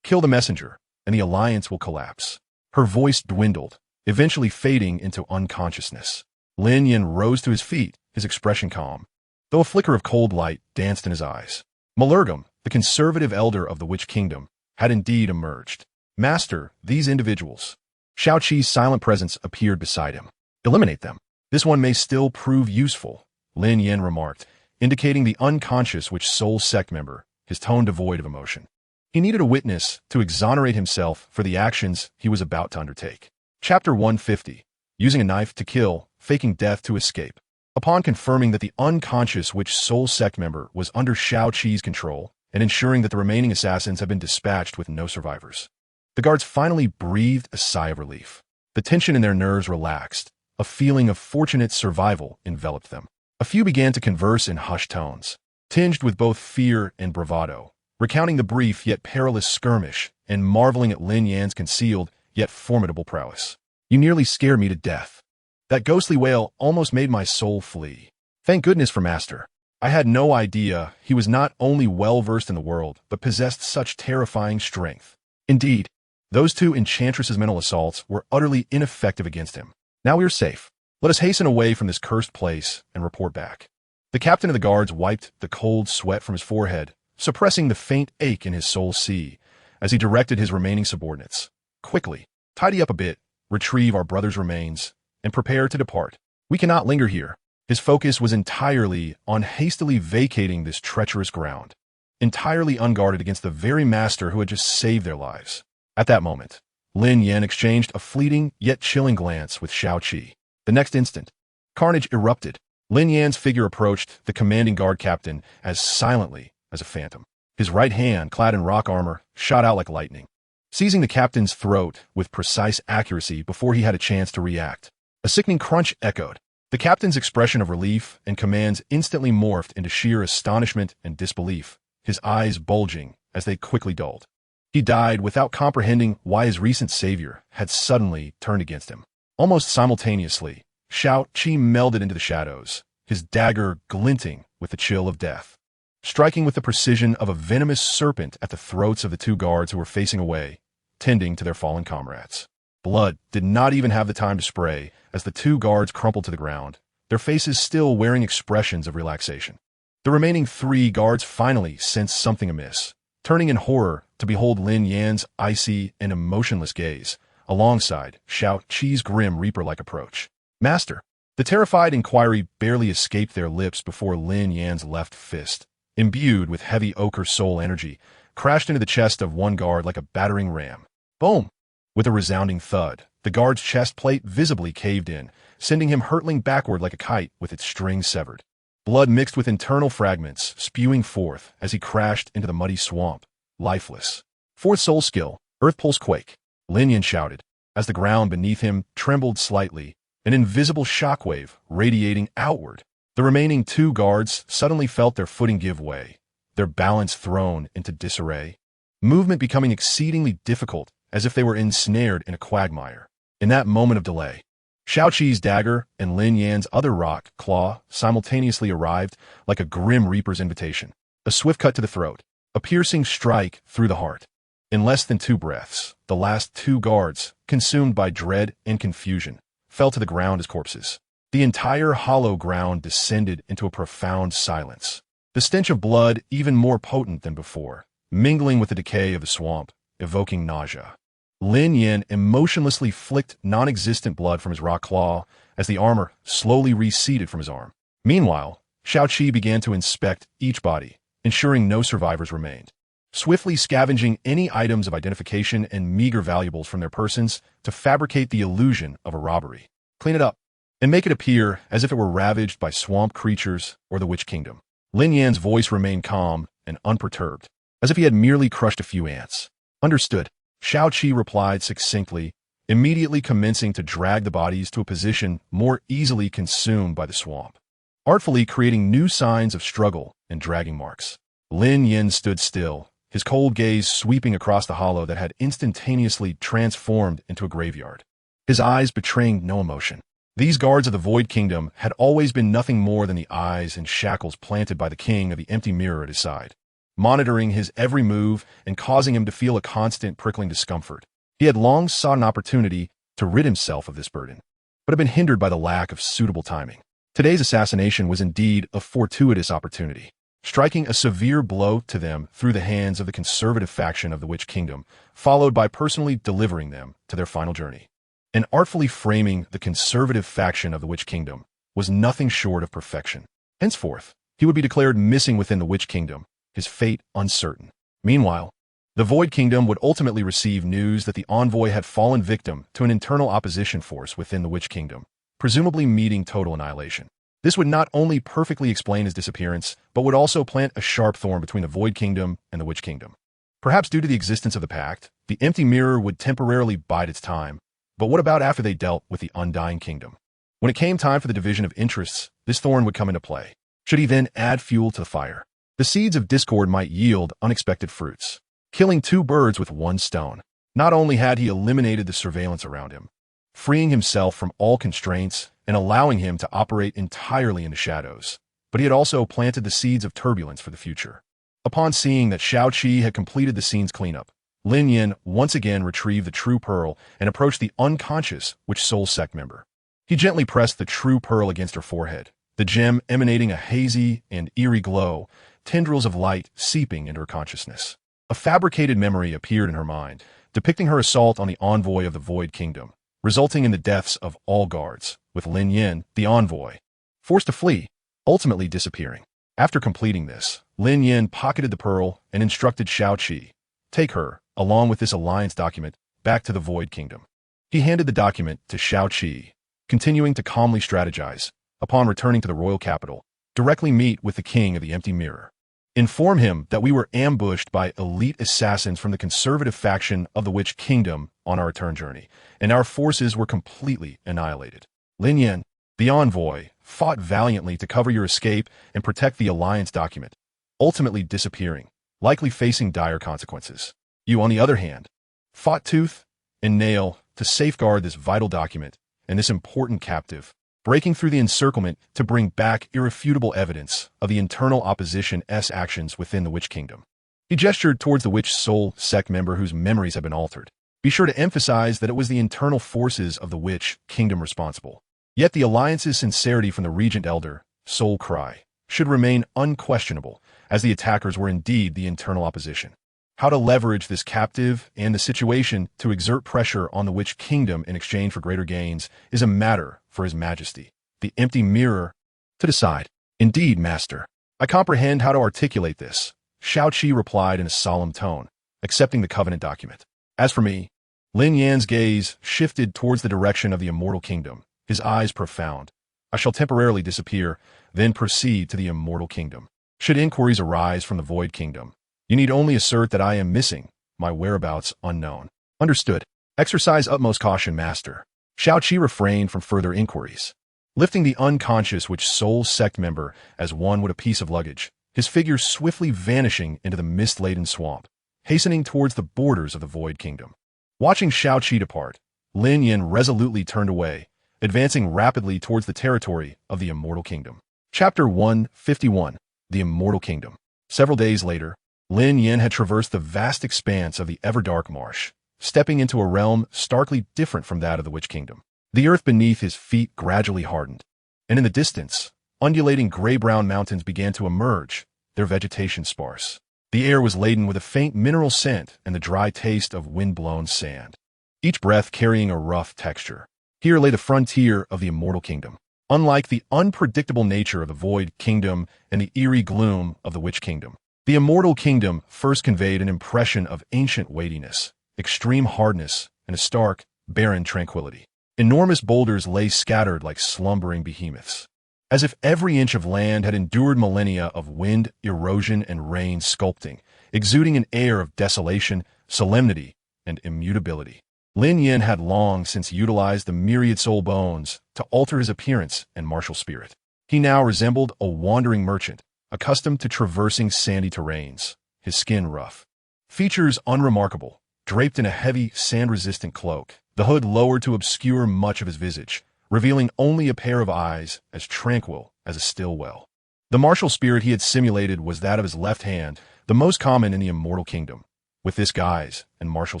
Kill the messenger, and the alliance will collapse. Her voice dwindled, eventually fading into unconsciousness. Lin Yan rose to his feet, his expression calm, though a flicker of cold light danced in his eyes. Malurgam, the conservative elder of the Witch Kingdom, had indeed emerged. Master, these individuals. Xiao Qi's silent presence appeared beside him. Eliminate them. This one may still prove useful, Lin Yan remarked, indicating the unconscious which Soul sect member, his tone devoid of emotion. He needed a witness to exonerate himself for the actions he was about to undertake. Chapter 150. Using a knife to kill, faking death to escape. Upon confirming that the unconscious which Soul sect member was under Xiao Qi's control and ensuring that the remaining assassins had been dispatched with no survivors, the guards finally breathed a sigh of relief. The tension in their nerves relaxed. A feeling of fortunate survival enveloped them. A few began to converse in hushed tones, tinged with both fear and bravado, recounting the brief yet perilous skirmish and marveling at Lin Yan's concealed yet formidable prowess. You nearly scared me to death. That ghostly wail almost made my soul flee. Thank goodness for Master. I had no idea he was not only well-versed in the world, but possessed such terrifying strength. Indeed, those two enchantress's mental assaults were utterly ineffective against him. Now we are safe. Let us hasten away from this cursed place and report back. The captain of the guards wiped the cold sweat from his forehead, suppressing the faint ache in his soul sea, as he directed his remaining subordinates. Quickly, tidy up a bit, retrieve our brother's remains, and prepare to depart. We cannot linger here. His focus was entirely on hastily vacating this treacherous ground, entirely unguarded against the very master who had just saved their lives. At that moment, Lin Yan exchanged a fleeting yet chilling glance with Xiao Qi. The next instant, carnage erupted. Lin Yan's figure approached the commanding guard captain as silently as a phantom. His right hand, clad in rock armor, shot out like lightning, seizing the captain's throat with precise accuracy before he had a chance to react. A sickening crunch echoed. The captain's expression of relief and commands instantly morphed into sheer astonishment and disbelief, his eyes bulging as they quickly dulled. He died without comprehending why his recent savior had suddenly turned against him. Almost simultaneously, Xiao Qi melded into the shadows, his dagger glinting with the chill of death, striking with the precision of a venomous serpent at the throats of the two guards who were facing away, tending to their fallen comrades. Blood did not even have the time to spray as the two guards crumpled to the ground, their faces still wearing expressions of relaxation. The remaining three guards finally sensed something amiss, turning in horror to behold Lin Yan's icy and emotionless gaze, alongside Xiao Qi's grim reaper-like approach. Master! The terrified inquiry barely escaped their lips before Lin Yan's left fist, imbued with heavy ochre soul energy, crashed into the chest of one guard like a battering ram. Boom! With a resounding thud, the guard's chest plate visibly caved in, sending him hurtling backward like a kite with its strings severed. Blood mixed with internal fragments, spewing forth as he crashed into the muddy swamp, lifeless. Fourth soul skill, Earth Pulse Quake, Lin Yan shouted, as the ground beneath him trembled slightly, an invisible shockwave radiating outward. The remaining two guards suddenly felt their footing give way, their balance thrown into disarray, movement becoming exceedingly difficult as if they were ensnared in a quagmire. In that moment of delay, Xiao Qi's dagger and Lin Yan's other rock claw simultaneously arrived like a grim reaper's invitation. A swift cut to the throat, a piercing strike through the heart. In less than 2 breaths, the last two guards, consumed by dread and confusion, fell to the ground as corpses. The entire hollow ground descended into a profound silence. The stench of blood even more potent than before, mingling with the decay of the swamp, evoking nausea. Lin Yan emotionlessly flicked non-existent blood from his rock claw as the armor slowly receded from his arm. Meanwhile, Xiao Qi began to inspect each body, ensuring no survivors remained, swiftly scavenging any items of identification and meager valuables from their persons to fabricate the illusion of a robbery. Clean it up, and make it appear as if it were ravaged by swamp creatures or the Witch Kingdom. Lin Yan's voice remained calm and unperturbed, as if he had merely crushed a few ants. Understood, Xiao Qi replied succinctly, immediately commencing to drag the bodies to a position more easily consumed by the swamp, artfully creating new signs of struggle and dragging marks. Lin Yan stood still, his cold gaze sweeping across the hollow that had instantaneously transformed into a graveyard, his eyes betraying no emotion. These guards of the Void Kingdom had always been nothing more than the eyes and shackles planted by the king of the empty mirror at his side, monitoring his every move and causing him to feel a constant prickling discomfort. He had long sought an opportunity to rid himself of this burden, but had been hindered by the lack of suitable timing. Today's assassination was indeed a fortuitous opportunity. striking a severe blow to them through the hands of the conservative faction of the Witch Kingdom, followed by personally delivering them to their final journey. And artfully framing the conservative faction of the Witch Kingdom was nothing short of perfection. Henceforth, he would be declared missing within the Witch Kingdom, his fate uncertain. Meanwhile, the Void Kingdom would ultimately receive news that the envoy had fallen victim to an internal opposition force within the Witch Kingdom, presumably meeting total annihilation. This would not only perfectly explain his disappearance, but would also plant a sharp thorn between the Void Kingdom and the Witch Kingdom. Perhaps due to the existence of the pact, the empty mirror would temporarily bide its time, but what about after they dealt with the Undying Kingdom? When it came time for the division of interests, this thorn would come into play. Should he then add fuel to the fire? The seeds of discord might yield unexpected fruits, killing two birds with one stone. Not only had he eliminated the surveillance around him, freeing himself from all constraints and allowing him to operate entirely in the shadows, but he had also planted the seeds of turbulence for the future. Upon seeing that Xiaoqi had completed the scene's cleanup, Lin Yan once again retrieved the true pearl and approached the unconscious Witch Soul sect member. He gently pressed the true pearl against her forehead, the gem emanating a hazy and eerie glow, tendrils of light seeping into her consciousness. A fabricated memory appeared in her mind, depicting her assault on the envoy of the Void Kingdom, resulting in the deaths of all guards, with Lin Yan, the envoy, forced to flee, ultimately disappearing. After completing this, Lin Yan pocketed the pearl and instructed Xiaoqi, take her, along with this alliance document, back to the Void Kingdom. He handed the document to Xiaoqi, continuing to calmly strategize. Upon returning to the royal capital, directly meet with the king of the Empty Mirror. Inform him that we were ambushed by elite assassins from the conservative faction of the Witch Kingdom on our return journey, and our forces were completely annihilated. Lin Yan, the envoy, fought valiantly to cover your escape and protect the alliance document, ultimately disappearing, likely facing dire consequences. You, on the other hand, fought tooth and nail to safeguard this vital document and this important captive, breaking through the encirclement to bring back irrefutable evidence of the internal opposition's actions within the Witch Kingdom. He gestured towards the Witch Soul sect member whose memories had been altered. Be sure to emphasize that it was the internal forces of the Witch Kingdom responsible. Yet the alliance's sincerity from the Regent Elder, Soul Cry, should remain unquestionable, as the attackers were indeed the internal opposition. How to leverage this captive and the situation to exert pressure on the Witch Kingdom in exchange for greater gains is a matter for His Majesty, the Empty Mirror, to decide. Indeed, Master. I comprehend how to articulate this, Xiaoqi replied in a solemn tone, accepting the covenant document. As for me, Lin Yan's gaze shifted towards the direction of the Immortal Kingdom, his eyes profound. I shall temporarily disappear, then proceed to the Immortal Kingdom. Should inquiries arise from the Void Kingdom, you need only assert that I am missing, my whereabouts unknown. Understood. Exercise utmost caution, Master. Xiaoqi refrained from further inquiries. Lifting the unconscious Witch Soul sect member as one would a piece of luggage, his figure swiftly vanishing into the mist-laden swamp, hastening towards the borders of the Void Kingdom. Watching Xiaoqi depart, Lin Yan resolutely turned away, advancing rapidly towards the territory of the Immortal Kingdom. Chapter 151, The Immortal Kingdom. Several days later, Lin Yan had traversed the vast expanse of the Everdark Marsh, stepping into a realm starkly different from that of the Witch Kingdom. The earth beneath his feet gradually hardened, and in the distance, undulating gray-brown mountains began to emerge, their vegetation sparse. The air was laden with a faint mineral scent and the dry taste of wind-blown sand, each breath carrying a rough texture. Here lay the frontier of the Immortal Kingdom. Unlike the unpredictable nature of the Void Kingdom and the eerie gloom of the Witch Kingdom, the Immortal Kingdom first conveyed an impression of ancient weightiness, extreme hardness, and a stark, barren tranquility. Enormous boulders lay scattered like slumbering behemoths, as if every inch of land had endured millennia of wind, erosion, and rain sculpting, exuding an air of desolation, solemnity, and immutability. Lin Yan had long since utilized the myriad soul bones to alter his appearance and martial spirit. He now resembled a wandering merchant, accustomed to traversing sandy terrains, his skin rough, features unremarkable, draped in a heavy, sand-resistant cloak, the hood lowered to obscure much of his visage, revealing only a pair of eyes as tranquil as a still well. The martial spirit he had simulated was that of his left hand, the most common in the Immortal Kingdom. With this guise and martial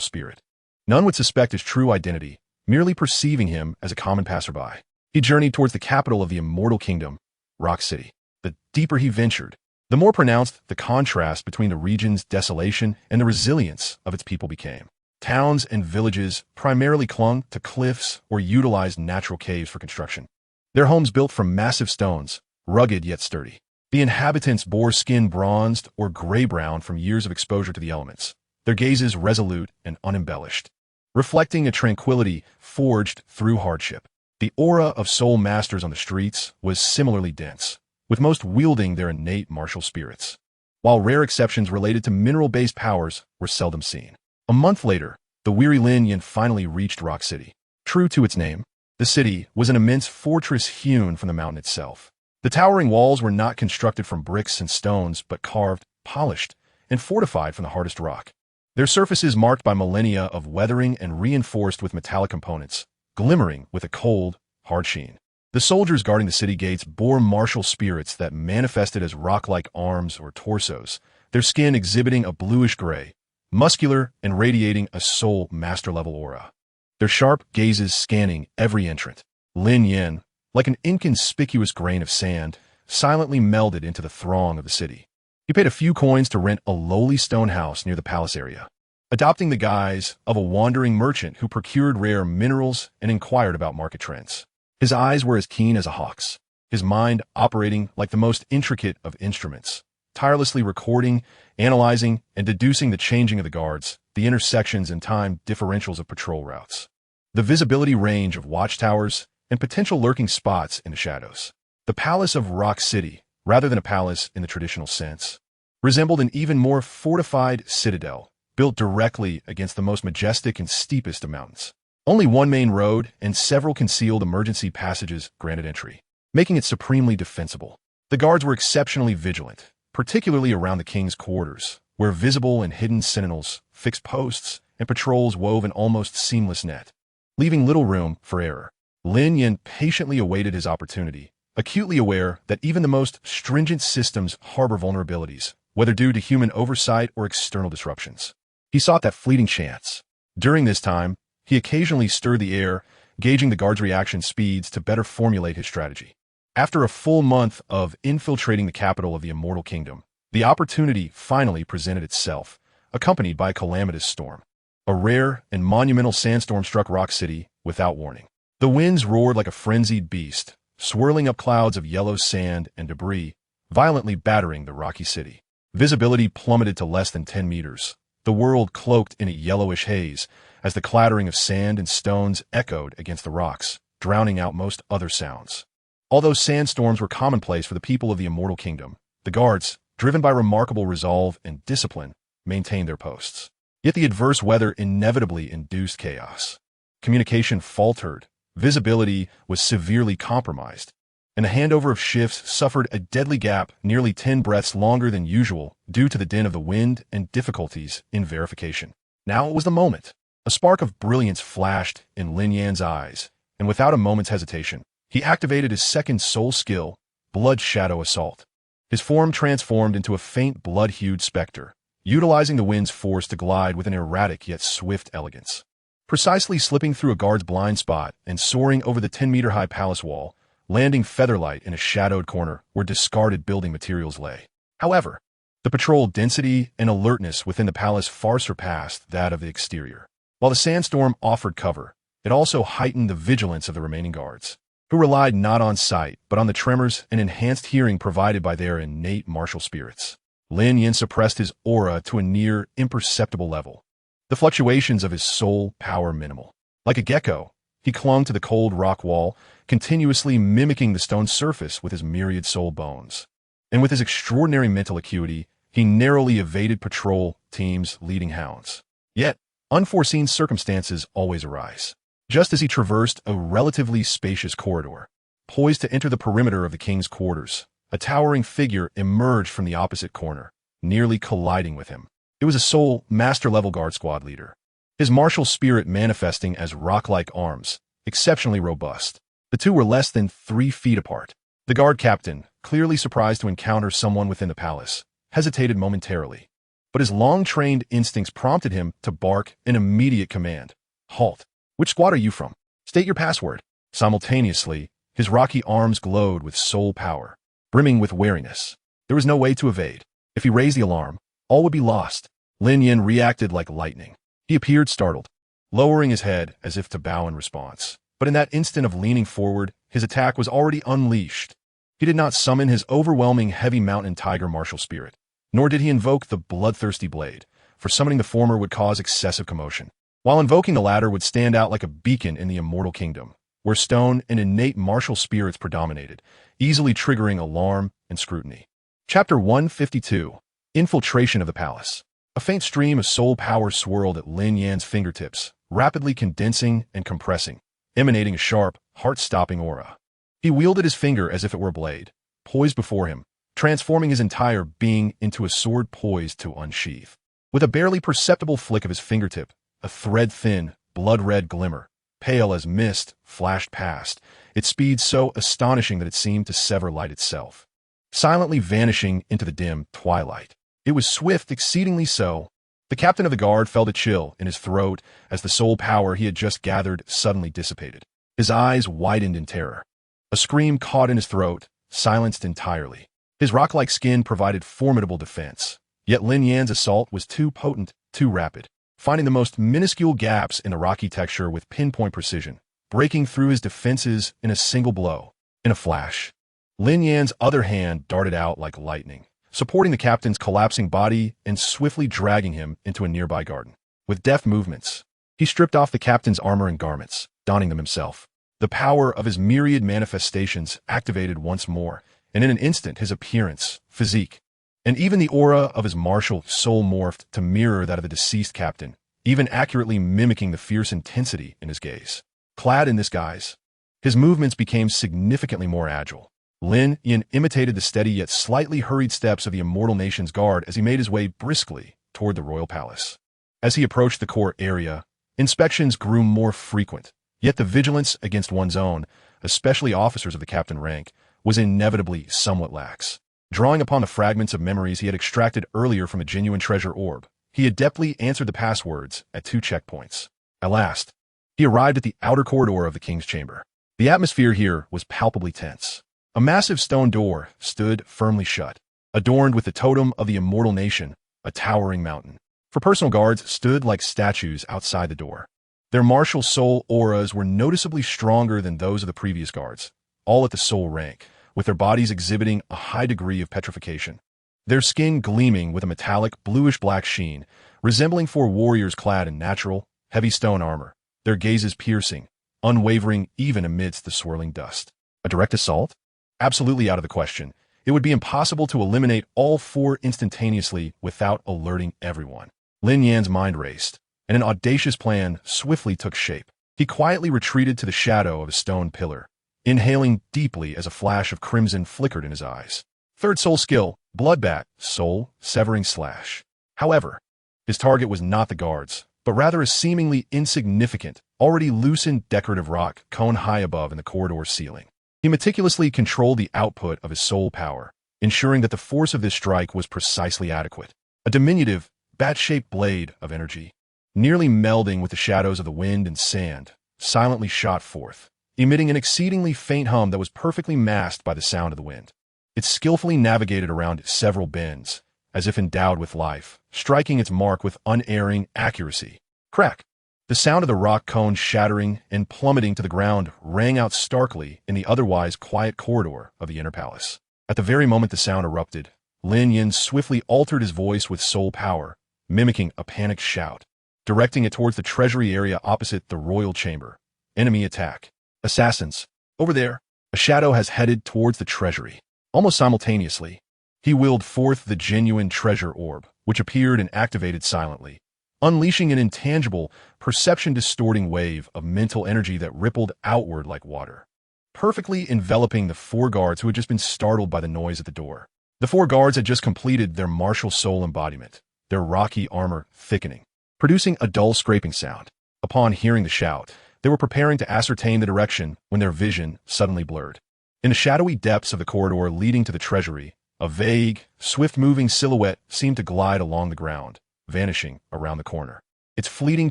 spirit, none would suspect his true identity, merely perceiving him as a common passerby. He journeyed towards the capital of the Immortal Kingdom, Rock City. The deeper he ventured, The more pronounced the contrast between the region's desolation and the resilience of its people became. Towns and villages primarily clung to cliffs or utilized natural caves for construction. Their homes built from massive stones, rugged yet sturdy. The inhabitants bore skin bronzed or gray-brown from years of exposure to the elements, their gazes resolute and unembellished, reflecting a tranquility forged through hardship. The aura of soul masters on the streets was similarly dense, with most wielding their innate martial spirits, while rare exceptions related to mineral-based powers were seldom seen. A month later, the weary Lin Yan finally reached Rock City. True to its name, the city was an immense fortress hewn from the mountain itself. The towering walls were not constructed from bricks and stones, but carved, polished, and fortified from the hardest rock. Their surfaces marked by millennia of weathering and reinforced with metallic components, glimmering with a cold, hard sheen. The soldiers guarding the city gates bore martial spirits that manifested as rock-like arms or torsos, their skin exhibiting a bluish-gray, muscular and radiating a soul master-level aura. Their sharp gazes scanning every entrant. Lin Yan, like an inconspicuous grain of sand, silently melded into the throng of the city. He paid a few coins to rent a lowly stone house near the palace area, adopting the guise of a wandering merchant who procured rare minerals and inquired about market trends. His eyes were as keen as a hawk's, his mind operating like the most intricate of instruments, tirelessly recording, analyzing, and deducing the changing of the guards, the intersections and time differentials of patrol routes, the visibility range of watchtowers, and potential lurking spots in the shadows. The Palace of Rock City, rather than a palace in the traditional sense, resembled an even more fortified citadel, built directly against the most majestic and steepest of mountains. Only one main road and several concealed emergency passages granted entry, making it supremely defensible. The guards were exceptionally vigilant, particularly around the king's quarters, where visible and hidden sentinels, fixed posts, and patrols wove an almost seamless net, leaving little room for error. Lin Yan patiently awaited his opportunity, acutely aware that even the most stringent systems harbor vulnerabilities, whether due to human oversight or external disruptions. He sought that fleeting chance. During this time, he occasionally stirred the air, gauging the guards' reaction speeds to better formulate his strategy. After a full month of infiltrating the capital of the Immortal Kingdom, the opportunity finally presented itself, accompanied by a calamitous storm. A rare and monumental sandstorm struck Rock City without warning. The winds roared like a frenzied beast, swirling up clouds of yellow sand and debris, violently battering the rocky city. Visibility plummeted to less than 10 meters, the world cloaked in a yellowish haze, as the clattering of sand and stones echoed against the rocks, drowning out most other sounds. Although sandstorms were commonplace for the people of the Immortal Kingdom, the guards, driven by remarkable resolve and discipline, maintained their posts. Yet the adverse weather inevitably induced chaos. Communication faltered, visibility was severely compromised, and the handover of shifts suffered a deadly gap nearly 10 breaths longer than usual due to the din of the wind and difficulties in verification. Now it was the moment. A spark of brilliance flashed in Lin Yan's eyes, and without a moment's hesitation, he activated his second soul skill, Blood Shadow Assault. His form transformed into a faint blood-hued specter, utilizing the wind's force to glide with an erratic yet swift elegance. Precisely slipping through a guard's blind spot and soaring over the 10-meter-high palace wall, landing featherlight in a shadowed corner where discarded building materials lay. However, the patrol density and alertness within the palace far surpassed that of the exterior. While the sandstorm offered cover, it also heightened the vigilance of the remaining guards, who relied not on sight but on the tremors and enhanced hearing provided by their innate martial spirits. Lin Yan suppressed his aura to a near imperceptible level, the fluctuations of his soul power minimal. Like a gecko, he clung to the cold rock wall, continuously mimicking the stone surface with his myriad soul bones. And with his extraordinary mental acuity, he narrowly evaded patrol teams' leading hounds. Yet, unforeseen circumstances always arise. Just as he traversed a relatively spacious corridor, poised to enter the perimeter of the king's quarters, a towering figure emerged from the opposite corner, nearly colliding with him. It was a soul master-level guard squad leader, his martial spirit manifesting as rock-like arms, exceptionally robust. The two were less than 3 feet apart. The guard captain, clearly surprised to encounter someone within the palace, hesitated momentarily, but his long-trained instincts prompted him to bark an immediate command. Halt. Which squad are you from? State your password. Simultaneously, his rocky arms glowed with soul power, brimming with wariness. There was no way to evade. If he raised the alarm, all would be lost. Lin Yan reacted like lightning. He appeared startled, lowering his head as if to bow in response. But in that instant of leaning forward, his attack was already unleashed. He did not summon his overwhelming heavy mountain tiger martial spirit, nor did he invoke the bloodthirsty blade, for summoning the former would cause excessive commotion, while invoking the latter would stand out like a beacon in the immortal kingdom, where stone and innate martial spirits predominated, easily triggering alarm and scrutiny. Chapter 152. Infiltration of the Palace. A faint stream of soul power swirled at Lin Yan's fingertips, rapidly condensing and compressing, emanating a sharp, heart-stopping aura. He wielded his finger as if it were a blade, poised before him, transforming his entire being into a sword poised to unsheath. With a barely perceptible flick of his fingertip, a thread-thin, blood-red glimmer, pale as mist, flashed past, its speed so astonishing that it seemed to sever light itself, silently vanishing into the dim twilight. It was swift, exceedingly so. The captain of the guard felt a chill in his throat as the soul power he had just gathered suddenly dissipated. His eyes widened in terror. A scream caught in his throat, silenced entirely. His rock-like skin provided formidable defense, yet Lin Yan's assault was too potent, too rapid, finding the most minuscule gaps in the rocky texture with pinpoint precision, breaking through his defenses in a single blow. In a flash, Lin Yan's other hand darted out like lightning, supporting the captain's collapsing body and swiftly dragging him into a nearby garden. With deft movements, he stripped off the captain's armor and garments, donning them himself. The power of his myriad manifestations activated once more, and in an instant his appearance, physique, and even the aura of his martial soul morphed to mirror that of the deceased captain, even accurately mimicking the fierce intensity in his gaze. Clad in this guise, his movements became significantly more agile. Lin Yan imitated the steady yet slightly hurried steps of the immortal nation's guard as he made his way briskly toward the royal palace. As he approached the core area, inspections grew more frequent, yet the vigilance against one's own, especially officers of the captain rank, was inevitably somewhat lax. Drawing upon the fragments of memories he had extracted earlier from a genuine treasure orb, he adeptly answered the passwords at 2 checkpoints. At last, he arrived at the outer corridor of the king's chamber. The atmosphere here was palpably tense. A massive stone door stood firmly shut, adorned with the totem of the immortal nation, a towering mountain. For personal guards stood like statues outside the door. Their martial soul auras were noticeably stronger than those of the previous guards, all at the soul rank, with their bodies exhibiting a high degree of petrification. Their skin gleaming with a metallic bluish-black sheen, resembling 4 warriors clad in natural, heavy stone armor, their gazes piercing, unwavering even amidst the swirling dust. A direct assault? Absolutely out of the question. It would be impossible to eliminate all 4 instantaneously without alerting everyone. Lin Yan's mind raced, and an audacious plan swiftly took shape. He quietly retreated to the shadow of a stone pillar, inhaling deeply as a flash of crimson flickered in his eyes. Third soul skill, Bloodbat, soul, severing slash. However, his target was not the guards, but rather a seemingly insignificant, already loosened decorative rock cone high above in the corridor ceiling. He meticulously controlled the output of his soul power, ensuring that the force of this strike was precisely adequate. A diminutive, bat-shaped blade of energy, nearly melding with the shadows of the wind and sand, silently shot forth, emitting an exceedingly faint hum that was perfectly masked by the sound of the wind. It skillfully navigated around several bends, as if endowed with life, striking its mark with unerring accuracy. Crack! The sound of the rock cone shattering and plummeting to the ground rang out starkly in the otherwise quiet corridor of the inner palace. At the very moment the sound erupted, Lin Yan swiftly altered his voice with soul power, mimicking a panicked shout, directing it towards the treasury area opposite the royal chamber. Enemy attack. Assassins. Over there. A shadow has headed towards the treasury. Almost simultaneously, he willed forth the genuine treasure orb, which appeared and activated silently, unleashing an intangible, perception-distorting wave of mental energy that rippled outward like water, perfectly enveloping the 4 guards who had just been startled by the noise at the door. The 4 guards had just completed their martial soul embodiment, their rocky armor thickening, producing a dull scraping sound. Upon hearing the shout, they were preparing to ascertain the direction when their vision suddenly blurred. In the shadowy depths of the corridor leading to the treasury, a vague, swift-moving silhouette seemed to glide along the ground, vanishing around the corner, its fleeting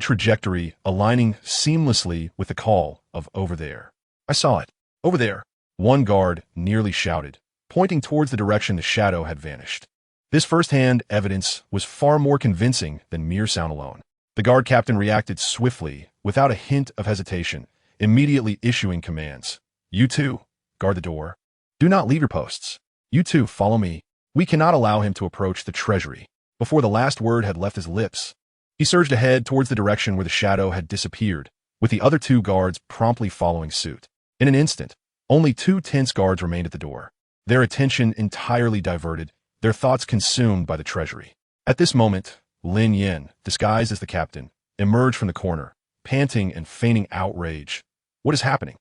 trajectory aligning seamlessly with the call of "over there." "I saw it. Over there," one guard nearly shouted, pointing towards the direction the shadow had vanished. This first-hand evidence was far more convincing than mere sound alone. The guard captain reacted swiftly, without a hint of hesitation, immediately issuing commands. "You two, guard the door. Do not leave your posts. You two, follow me. We cannot allow him to approach the treasury." Before the last word had left his lips, he surged ahead towards the direction where the shadow had disappeared, with the other two guards promptly following suit. In an instant, only two tense guards remained at the door, their attention entirely diverted, their thoughts consumed by the treasury. At this moment, Lin Yan, disguised as the captain, emerged from the corner, panting and feigning outrage. "What is happening?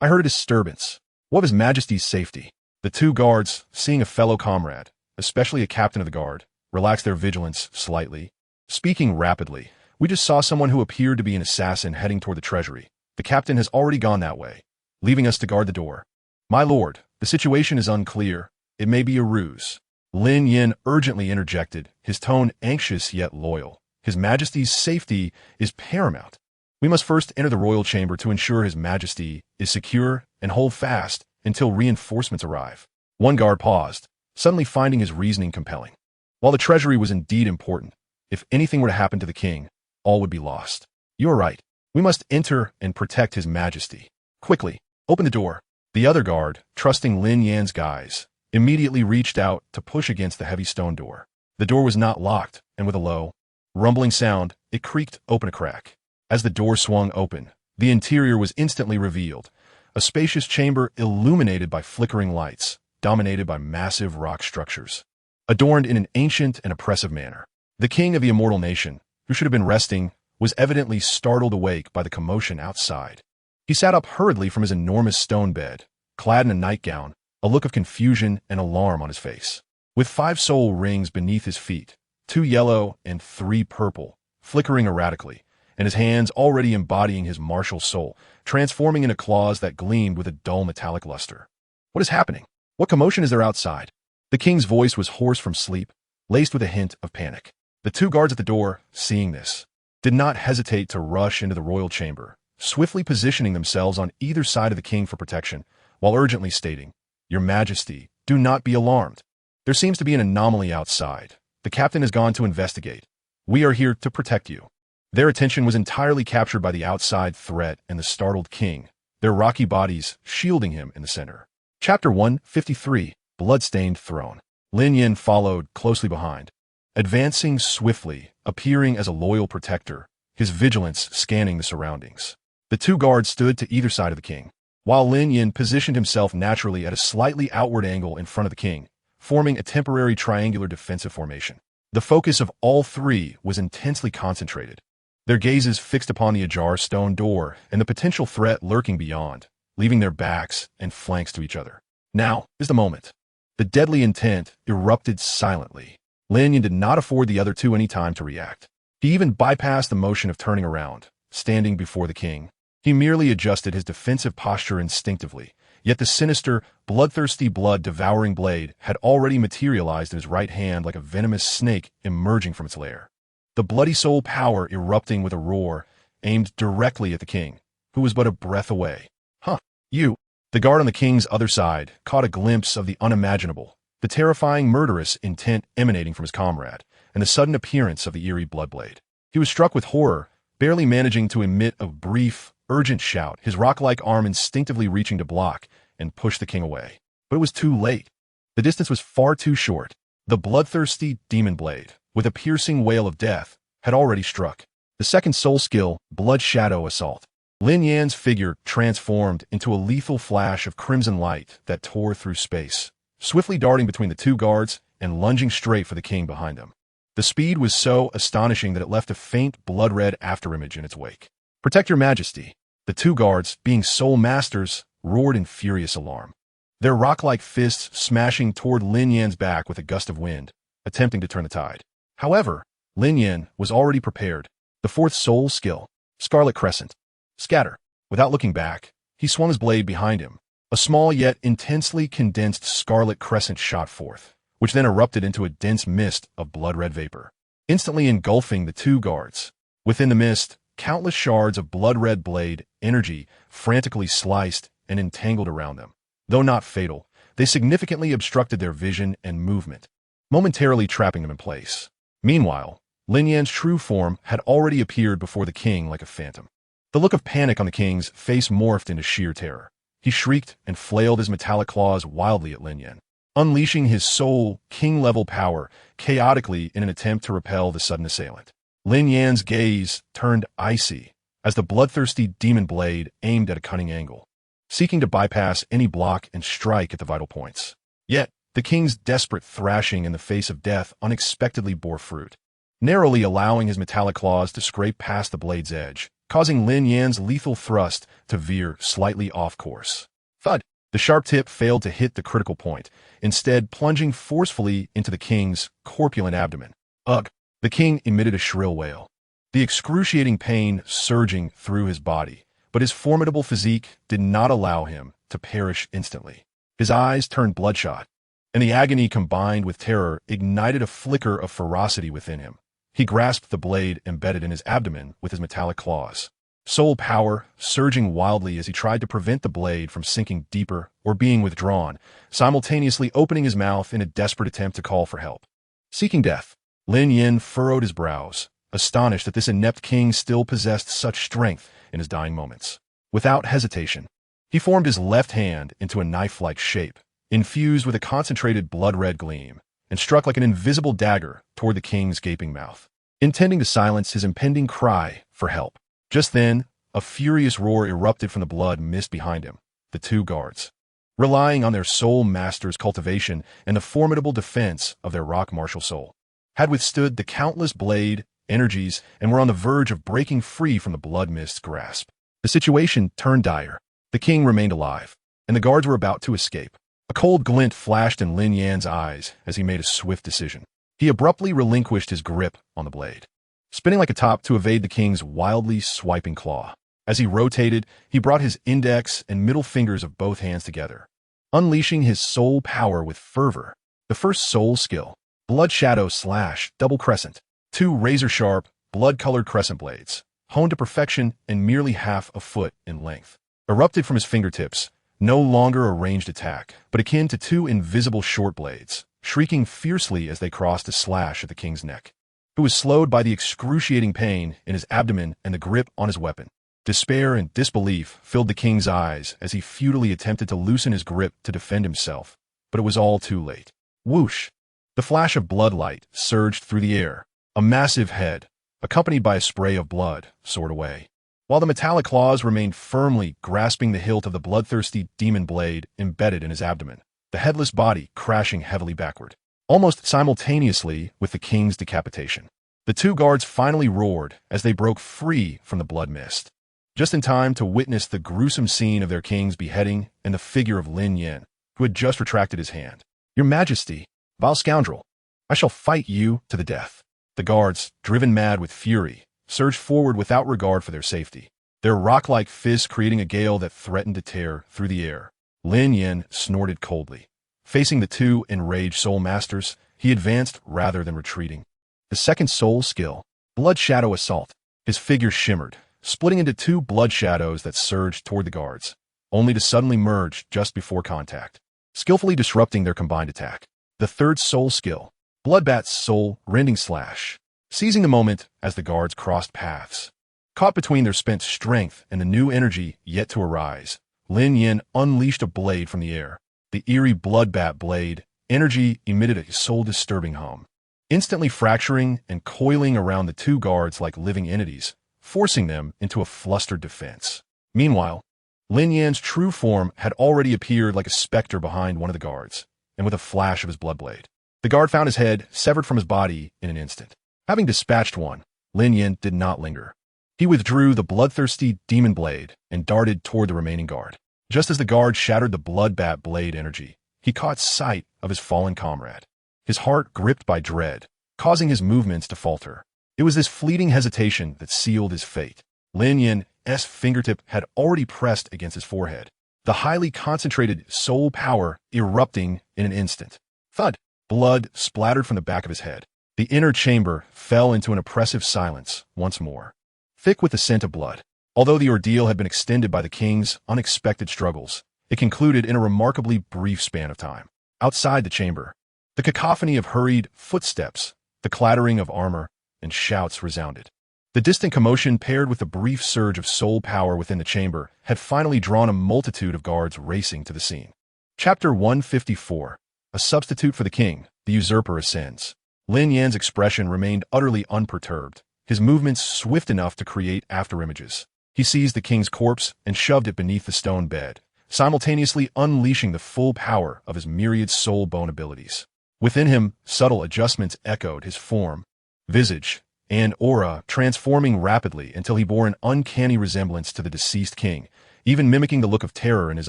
I heard a disturbance. What of His Majesty's safety?" The two guards, seeing a fellow comrade, especially a captain of the guard, relaxed their vigilance slightly. Speaking rapidly, "We just saw someone who appeared to be an assassin heading toward the treasury. The captain has already gone that way, leaving us to guard the door." "My lord, the situation is unclear. It may be a ruse." Lin Yan urgently interjected, his tone anxious yet loyal. "His Majesty's safety is paramount. We must first enter the royal chamber to ensure His Majesty is secure and hold fast until reinforcements arrive." One guard paused, suddenly finding his reasoning compelling. While the treasury was indeed important, if anything were to happen to the king, all would be lost. "You are right. We must enter and protect His Majesty. Quickly, open the door." The other guard, trusting Lin Yan's guise, immediately reached out to push against the heavy stone door. The door was not locked, and with a low, rumbling sound, it creaked open a crack. As the door swung open, the interior was instantly revealed, a spacious chamber illuminated by flickering lights, dominated by massive rock structures, adorned in an ancient and oppressive manner. The king of the immortal nation, who should have been resting, was evidently startled awake by the commotion outside. He sat up hurriedly from his enormous stone bed, clad in a nightgown, a look of confusion and alarm on his face. With 5 soul rings beneath his feet, 2 yellow and 3 purple, flickering erratically, and his hands already embodying his martial soul, transforming into claws that gleamed with a dull metallic luster. "What is happening? What commotion is there outside?" The king's voice was hoarse from sleep, laced with a hint of panic. The 2 guards at the door, seeing this, did not hesitate to rush into the royal chamber, swiftly positioning themselves on either side of the king for protection, while urgently stating, "Your Majesty, do not be alarmed. There seems to be an anomaly outside. The captain has gone to investigate. We are here to protect you." Their attention was entirely captured by the outside threat and the startled king, their rocky bodies shielding him in the center. Chapter 153, Bloodstained Throne. Lin Yan followed closely behind, advancing swiftly, appearing as a loyal protector, his vigilance scanning the surroundings. The 2 guards stood to either side of the king, while Lin Yan positioned himself naturally at a slightly outward angle in front of the king, forming a temporary triangular defensive formation. The focus of all 3 was intensely concentrated, their gazes fixed upon the ajar stone door and the potential threat lurking beyond, leaving their backs and flanks to each other. Now is the moment. The deadly intent erupted silently. Lin Yan did not afford the other 2 any time to react. He even bypassed the motion of turning around, standing before the king. He merely adjusted his defensive posture instinctively, yet the sinister, bloodthirsty blood-devouring blade had already materialized in his right hand like a venomous snake emerging from its lair. The bloody soul power erupting with a roar, aimed directly at the king, who was but a breath away. "Huh, you!" The guard on the king's other side caught a glimpse of the unimaginable, the terrifying murderous intent emanating from his comrade, and the sudden appearance of the eerie bloodblade. He was struck with horror, barely managing to emit a brief, urgent shout, his rock-like arm instinctively reaching to block and push the king away. But it was too late. The distance was far too short. The bloodthirsty demon blade, with a piercing wail of death, had already struck. The second soul skill, Blood Shadow Assault. Lin Yan's figure transformed into a lethal flash of crimson light that tore through space, swiftly darting between the 2 guards and lunging straight for the king behind them. The speed was so astonishing that it left a faint blood-red afterimage in its wake. "Protect your Majesty." The 2 guards, being soul masters, roared in furious alarm, their rock-like fists smashing toward Lin Yan's back with a gust of wind, attempting to turn the tide. However, Lin Yan was already prepared. The 4th soul skill, Scarlet Crescent. Scatter. Without looking back, he swung his blade behind him. A small yet intensely condensed scarlet crescent shot forth, which then erupted into a dense mist of blood-red vapor, instantly engulfing the 2 guards. Within the mist, countless shards of blood-red blade energy frantically sliced and entangled around them. Though not fatal, They significantly obstructed their vision and movement, momentarily trapping them in place. Meanwhile, Lin Yan's true form had already appeared before the king like a phantom. The look of panic on the king's face morphed into sheer terror. He shrieked and flailed his metallic claws wildly at Lin Yan, unleashing his soul king-level power chaotically in an attempt to repel the sudden assailant. Lin Yan's gaze turned icy as the bloodthirsty demon blade aimed at a cunning angle, seeking to bypass any block and strike at the vital points. Yet, the king's desperate thrashing in the face of death unexpectedly bore fruit, narrowly allowing his metallic claws to scrape past the blade's edge, causing Lin Yan's lethal thrust to veer slightly off course. Thud! The sharp tip failed to hit the critical point, instead plunging forcefully into the king's corpulent abdomen. Ugh! The king emitted a shrill wail, the excruciating pain surging through his body, but his formidable physique did not allow him to perish instantly. His eyes turned bloodshot, and the agony combined with terror ignited a flicker of ferocity within him. He grasped the blade embedded in his abdomen with his metallic claws, soul power surging wildly as he tried to prevent the blade from sinking deeper or being withdrawn, simultaneously opening his mouth in a desperate attempt to call for help. Seeking death, Lin Yan furrowed his brows, astonished that this inept king still possessed such strength in his dying moments. Without hesitation, he formed his left hand into a knife-like shape, infused with a concentrated blood-red gleam, and struck like an invisible dagger toward the king's gaping mouth, intending to silence his impending cry for help. Just then, a furious roar erupted from the blood mist behind him. The two guards, relying on their soul master's cultivation and the formidable defense of their rock martial soul, had withstood the countless blade energies and were on the verge of breaking free from the blood mist's grasp. The situation turned dire. The king remained alive, and the guards were about to escape. A cold glint flashed in Lin Yan's eyes as he made a swift decision. He abruptly relinquished his grip on the blade, spinning like a top to evade the king's wildly swiping claw. As he rotated, he brought his index and middle fingers of both hands together, unleashing his soul power with fervor. The first soul skill, Blood Shadow Slash Double Crescent. Two razor-sharp, blood-colored crescent blades, honed to perfection and merely half a foot in length, erupted from his fingertips, no longer a ranged attack, but akin to two invisible short blades, shrieking fiercely as they crossed a slash at the king's neck, who was slowed by the excruciating pain in his abdomen and the grip on his weapon. Despair and disbelief filled the king's eyes as he futilely attempted to loosen his grip to defend himself, but it was all too late. Whoosh! The flash of bloodlight surged through the air. A massive head, accompanied by a spray of blood, soared away, while the metallic claws remained firmly grasping the hilt of the bloodthirsty demon blade embedded in his abdomen, the headless body crashing heavily backward, almost simultaneously with the king's decapitation. The two guards finally roared as they broke free from the blood mist, just in time to witness the gruesome scene of their king's beheading and the figure of Lin Yan, who had just retracted his hand. "Your Majesty, vile scoundrel, I shall fight you to the death." The guards, driven mad with fury, surged forward without regard for their safety, their rock-like fists creating a gale that threatened to tear through the air. Lin Yan snorted coldly. Facing the two enraged soul masters, he advanced rather than retreating. The second soul skill, Blood Shadow Assault. His figure shimmered, splitting into two blood shadows that surged toward the guards, only to suddenly merge just before contact, skillfully disrupting their combined attack. The third soul skill, Bloodbat's Soul Rending Slash. Seizing the moment as the guards crossed paths, caught between their spent strength and the new energy yet to arise, Lin Yan unleashed a blade from the air. The eerie bloodbat blade energy emitted a soul-disturbing hum, instantly fracturing and coiling around the two guards like living entities, forcing them into a flustered defense. Meanwhile, Lin Yan's true form had already appeared like a specter behind one of the guards, and with a flash of his blood blade, the guard found his head severed from his body in an instant. Having dispatched one, Lin Yan did not linger. He withdrew the bloodthirsty demon blade and darted toward the remaining guard. Just as the guard shattered the bloodbat blade energy, he caught sight of his fallen comrade, his heart gripped by dread, causing his movements to falter. It was this fleeting hesitation that sealed his fate. Lin Yan's fingertip had already pressed against his forehead, the highly concentrated soul power erupting in an instant. Thud! Blood splattered from the back of his head. The inner chamber fell into an oppressive silence once more, thick with the scent of blood. Although the ordeal had been extended by the king's unexpected struggles, It concluded in a remarkably brief span of time. Outside the chamber, the cacophony of hurried footsteps, the clattering of armor, and shouts resounded. The distant commotion paired with the brief surge of soul power within the chamber had finally drawn a multitude of guards racing to the scene. Chapter 154. A substitute for the king, the usurper ascends. Lin Yan's expression remained utterly unperturbed, his movements swift enough to create afterimages. He seized the king's corpse and shoved it beneath the stone bed, simultaneously unleashing the full power of his myriad soul bone abilities. Within him, subtle adjustments echoed his form, visage, and aura, transforming rapidly until he bore an uncanny resemblance to the deceased king, even mimicking the look of terror in his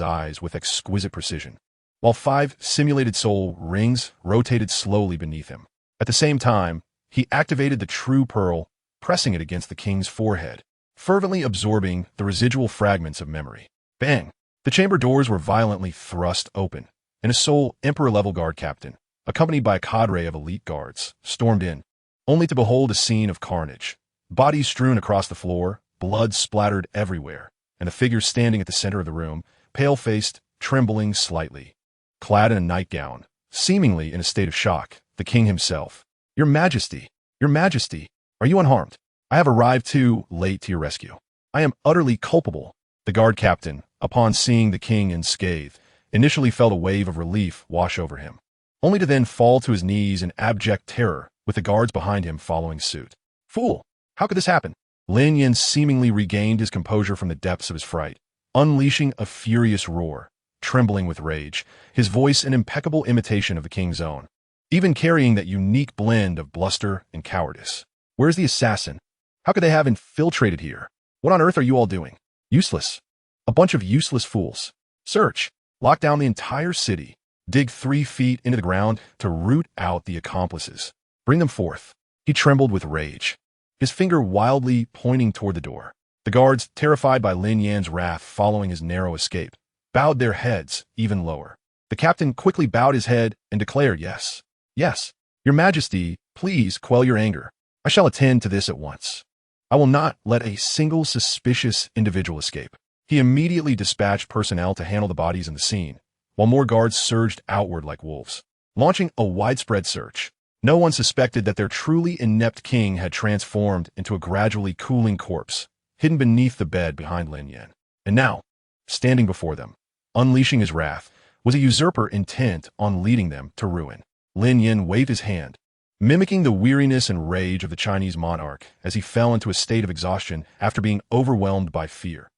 eyes with exquisite precision. While 5 simulated soul rings rotated slowly beneath him. At the same time, he activated the true pearl, pressing it against the king's forehead, fervently absorbing the residual fragments of memory. Bang! The chamber doors were violently thrust open, and a Soul Emperor-level guard captain, accompanied by a cadre of elite guards, stormed in, only to behold a scene of carnage. Bodies strewn across the floor, blood splattered everywhere, and a figure standing at the center of the room, pale-faced, trembling slightly. Clad in a nightgown, seemingly in a state of shock, the king himself. Your Majesty, are you unharmed? I have arrived too late to your rescue. I am utterly culpable. The guard captain, upon seeing the king unscathed, initially felt a wave of relief wash over him, only to then fall to his knees in abject terror, with the guards behind him following suit. Fool! How could this happen? Lin Yan seemingly regained his composure from the depths of his fright, unleashing a furious roar, trembling with rage, his voice an impeccable imitation of the king's own, even carrying that unique blend of bluster and cowardice. Where's the assassin? How could they have infiltrated here? What on earth are you all doing? Useless. A bunch of useless fools. Search. Lock down the entire city. Dig 3 feet into the ground to root out the accomplices. Bring them forth. He trembled with rage, his finger wildly pointing toward the door. The guards, terrified by Lin Yan's wrath following his narrow escape, bowed their heads even lower. The captain quickly bowed his head and declared, Yes, Your Majesty, please quell your anger. I shall attend to this at once. I will not let a single suspicious individual escape. He immediately dispatched personnel to handle the bodies in the scene, while more guards surged outward like wolves, launching a widespread search. No one suspected that their truly inept king had transformed into a gradually cooling corpse, hidden beneath the bed behind Lin Yan. And now, standing before them, unleashing his wrath, was a usurper intent on leading them to ruin. Lin Yan waved his hand, mimicking the weariness and rage of the Chinese monarch as he fell into a state of exhaustion after being overwhelmed by fear.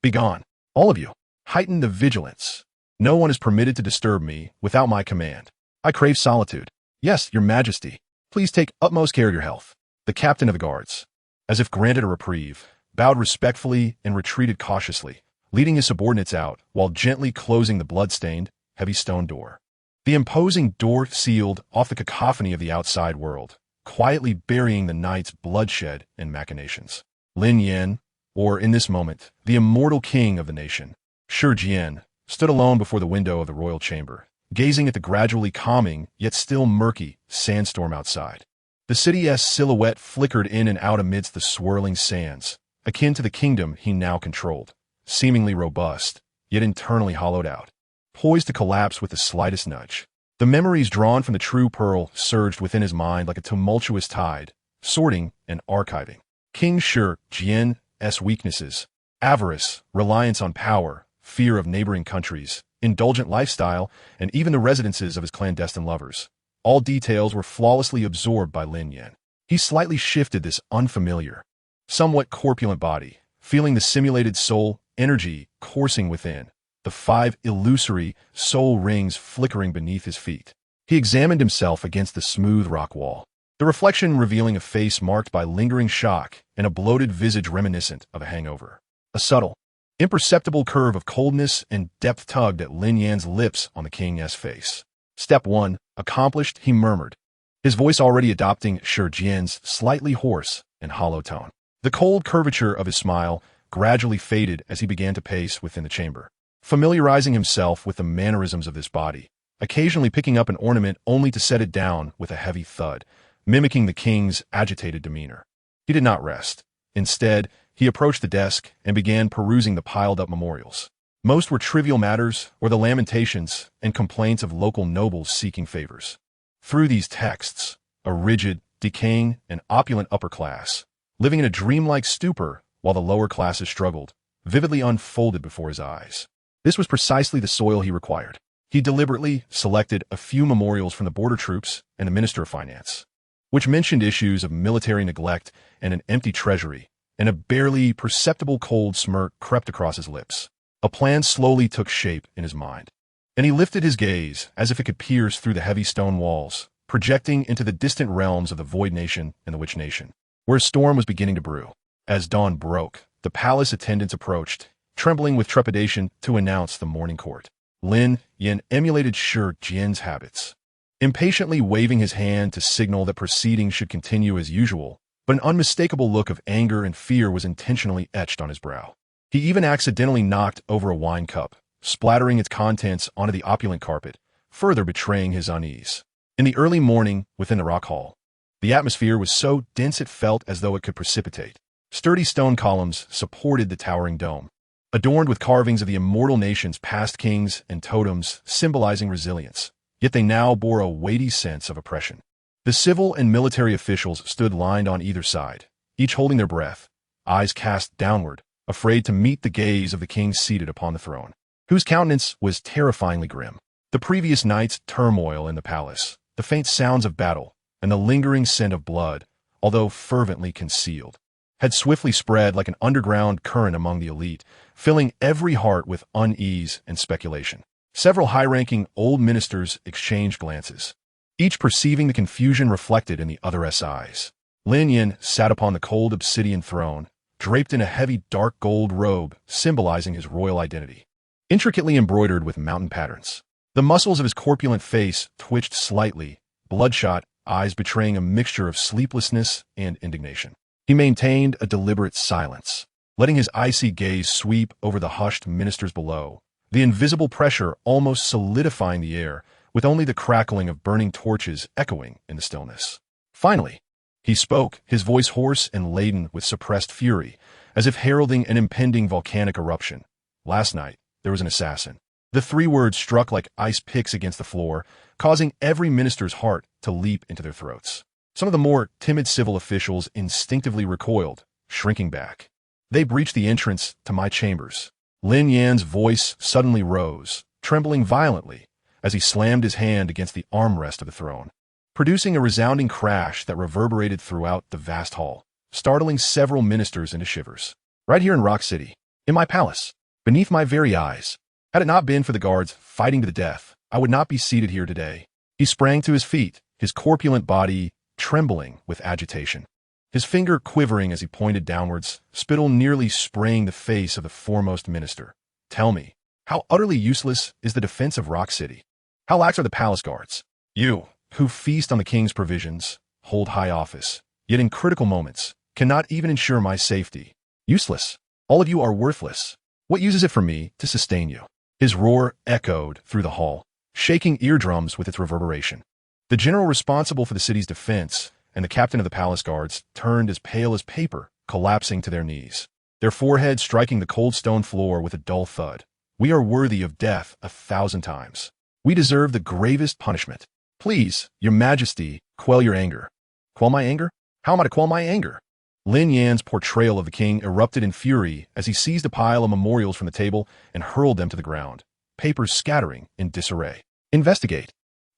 Begone, all of you. Heighten the vigilance. No one is permitted to disturb me without my command. I crave solitude. Yes, Your Majesty. Please take utmost care of your health. The captain of the guards, as if granted a reprieve, bowed respectfully and retreated cautiously, leading his subordinates out while gently closing the blood-stained, heavy stone door. The imposing door sealed off the cacophony of the outside world, quietly burying the night's bloodshed and machinations. Lin Yan, or in this moment, the immortal king of the nation, Shi Jian, stood alone before the window of the royal chamber, gazing at the gradually calming, yet still murky, sandstorm outside. The city's silhouette flickered in and out amidst the swirling sands, akin to the kingdom he now controlled, seemingly robust, yet internally hollowed out, poised to collapse with the slightest nudge. The memories drawn from the true pearl surged within his mind like a tumultuous tide, sorting and archiving. King Shi Jian's weaknesses, avarice, reliance on power, fear of neighboring countries, indulgent lifestyle, and even the residences of his clandestine lovers. All details were flawlessly absorbed by Lin Yan. He slightly shifted this unfamiliar, somewhat corpulent body, feeling the simulated soul energy coursing within, the 5 illusory soul rings flickering beneath his feet. He examined himself against the smooth rock wall, the reflection revealing a face marked by lingering shock and a bloated visage reminiscent of a hangover. A subtle, imperceptible curve of coldness and depth tugged at Lin Yan's lips on the king's face. Step 1, accomplished, he murmured, his voice already adopting Shi Jian's slightly hoarse and hollow tone. The cold curvature of his smile gradually faded as he began to pace within the chamber, familiarizing himself with the mannerisms of this body, occasionally picking up an ornament only to set it down with a heavy thud, mimicking the king's agitated demeanor. He did not rest. Instead, he approached the desk and began perusing the piled-up memorials. Most were trivial matters or the lamentations and complaints of local nobles seeking favors. Through these texts, a rigid, decaying, and opulent upper class, living in a dreamlike stupor while the lower classes struggled, vividly unfolded before his eyes. This was precisely the soil he required. He deliberately selected a few memorials from the border troops and the Minister of Finance, which mentioned issues of military neglect and an empty treasury, and a barely perceptible cold smirk crept across his lips. A plan slowly took shape in his mind, and he lifted his gaze as if it could pierce through the heavy stone walls, projecting into the distant realms of the Void Nation and the Witch Nation, where a storm was beginning to brew. As dawn broke, the palace attendants approached, trembling with trepidation to announce the morning court. Lin Yan emulated Shi Jian's habits, impatiently waving his hand to signal that proceedings should continue as usual, but an unmistakable look of anger and fear was intentionally etched on his brow. He even accidentally knocked over a wine cup, splattering its contents onto the opulent carpet, further betraying his unease. In the early morning, within the rock hall, the atmosphere was so dense it felt as though it could precipitate. Sturdy stone columns supported the towering dome, adorned with carvings of the immortal nation's past kings and totems symbolizing resilience, yet they now bore a weighty sense of oppression. The civil and military officials stood lined on either side, each holding their breath, eyes cast downward, afraid to meet the gaze of the king seated upon the throne, whose countenance was terrifyingly grim. The previous night's turmoil in the palace, the faint sounds of battle, and the lingering scent of blood, although fervently concealed, had swiftly spread like an underground current among the elite, filling every heart with unease and speculation. Several high-ranking old ministers exchanged glances, each perceiving the confusion reflected in the other's eyes. Lin Yan sat upon the cold obsidian throne, draped in a heavy dark gold robe symbolizing his royal identity, intricately embroidered with mountain patterns. The muscles of his corpulent face twitched slightly, bloodshot eyes betraying a mixture of sleeplessness and indignation. He maintained a deliberate silence, letting his icy gaze sweep over the hushed ministers below, the invisible pressure almost solidifying the air, with only the crackling of burning torches echoing in the stillness. Finally, he spoke, his voice hoarse and laden with suppressed fury, as if heralding an impending volcanic eruption. Last night, there was an assassin. The 3 words struck like ice picks against the floor, causing every minister's heart to leap into their throats. Some of the more timid civil officials instinctively recoiled, shrinking back. They breached the entrance to my chambers. Lin Yan's voice suddenly rose, trembling violently, as he slammed his hand against the armrest of the throne, producing a resounding crash that reverberated throughout the vast hall, startling several ministers into shivers. Right here in Rock City, in my palace, beneath my very eyes. Had it not been for the guards fighting to the death, I would not be seated here today. He sprang to his feet, his corpulent body trembling with agitation, his finger quivering as he pointed downwards, spittle nearly spraying the face of the foremost minister. Tell me, how utterly useless is the defense of Rock City? How lax are the palace guards? You, who feast on the king's provisions, hold high office, yet in critical moments, cannot even ensure my safety. Useless. All of you are worthless. What use is it for me to sustain you? His roar echoed through the hall, shaking eardrums with its reverberation. The general responsible for the city's defense and the captain of the palace guards turned as pale as paper, collapsing to their knees, their foreheads striking the cold stone floor with a dull thud. We are worthy of death 1,000 times. We deserve the gravest punishment. Please, your majesty, quell your anger. Quell my anger? How am I to quell my anger? Lin Yan's portrayal of the king erupted in fury as he seized a pile of memorials from the table and hurled them to the ground, papers scattering in disarray. Investigate.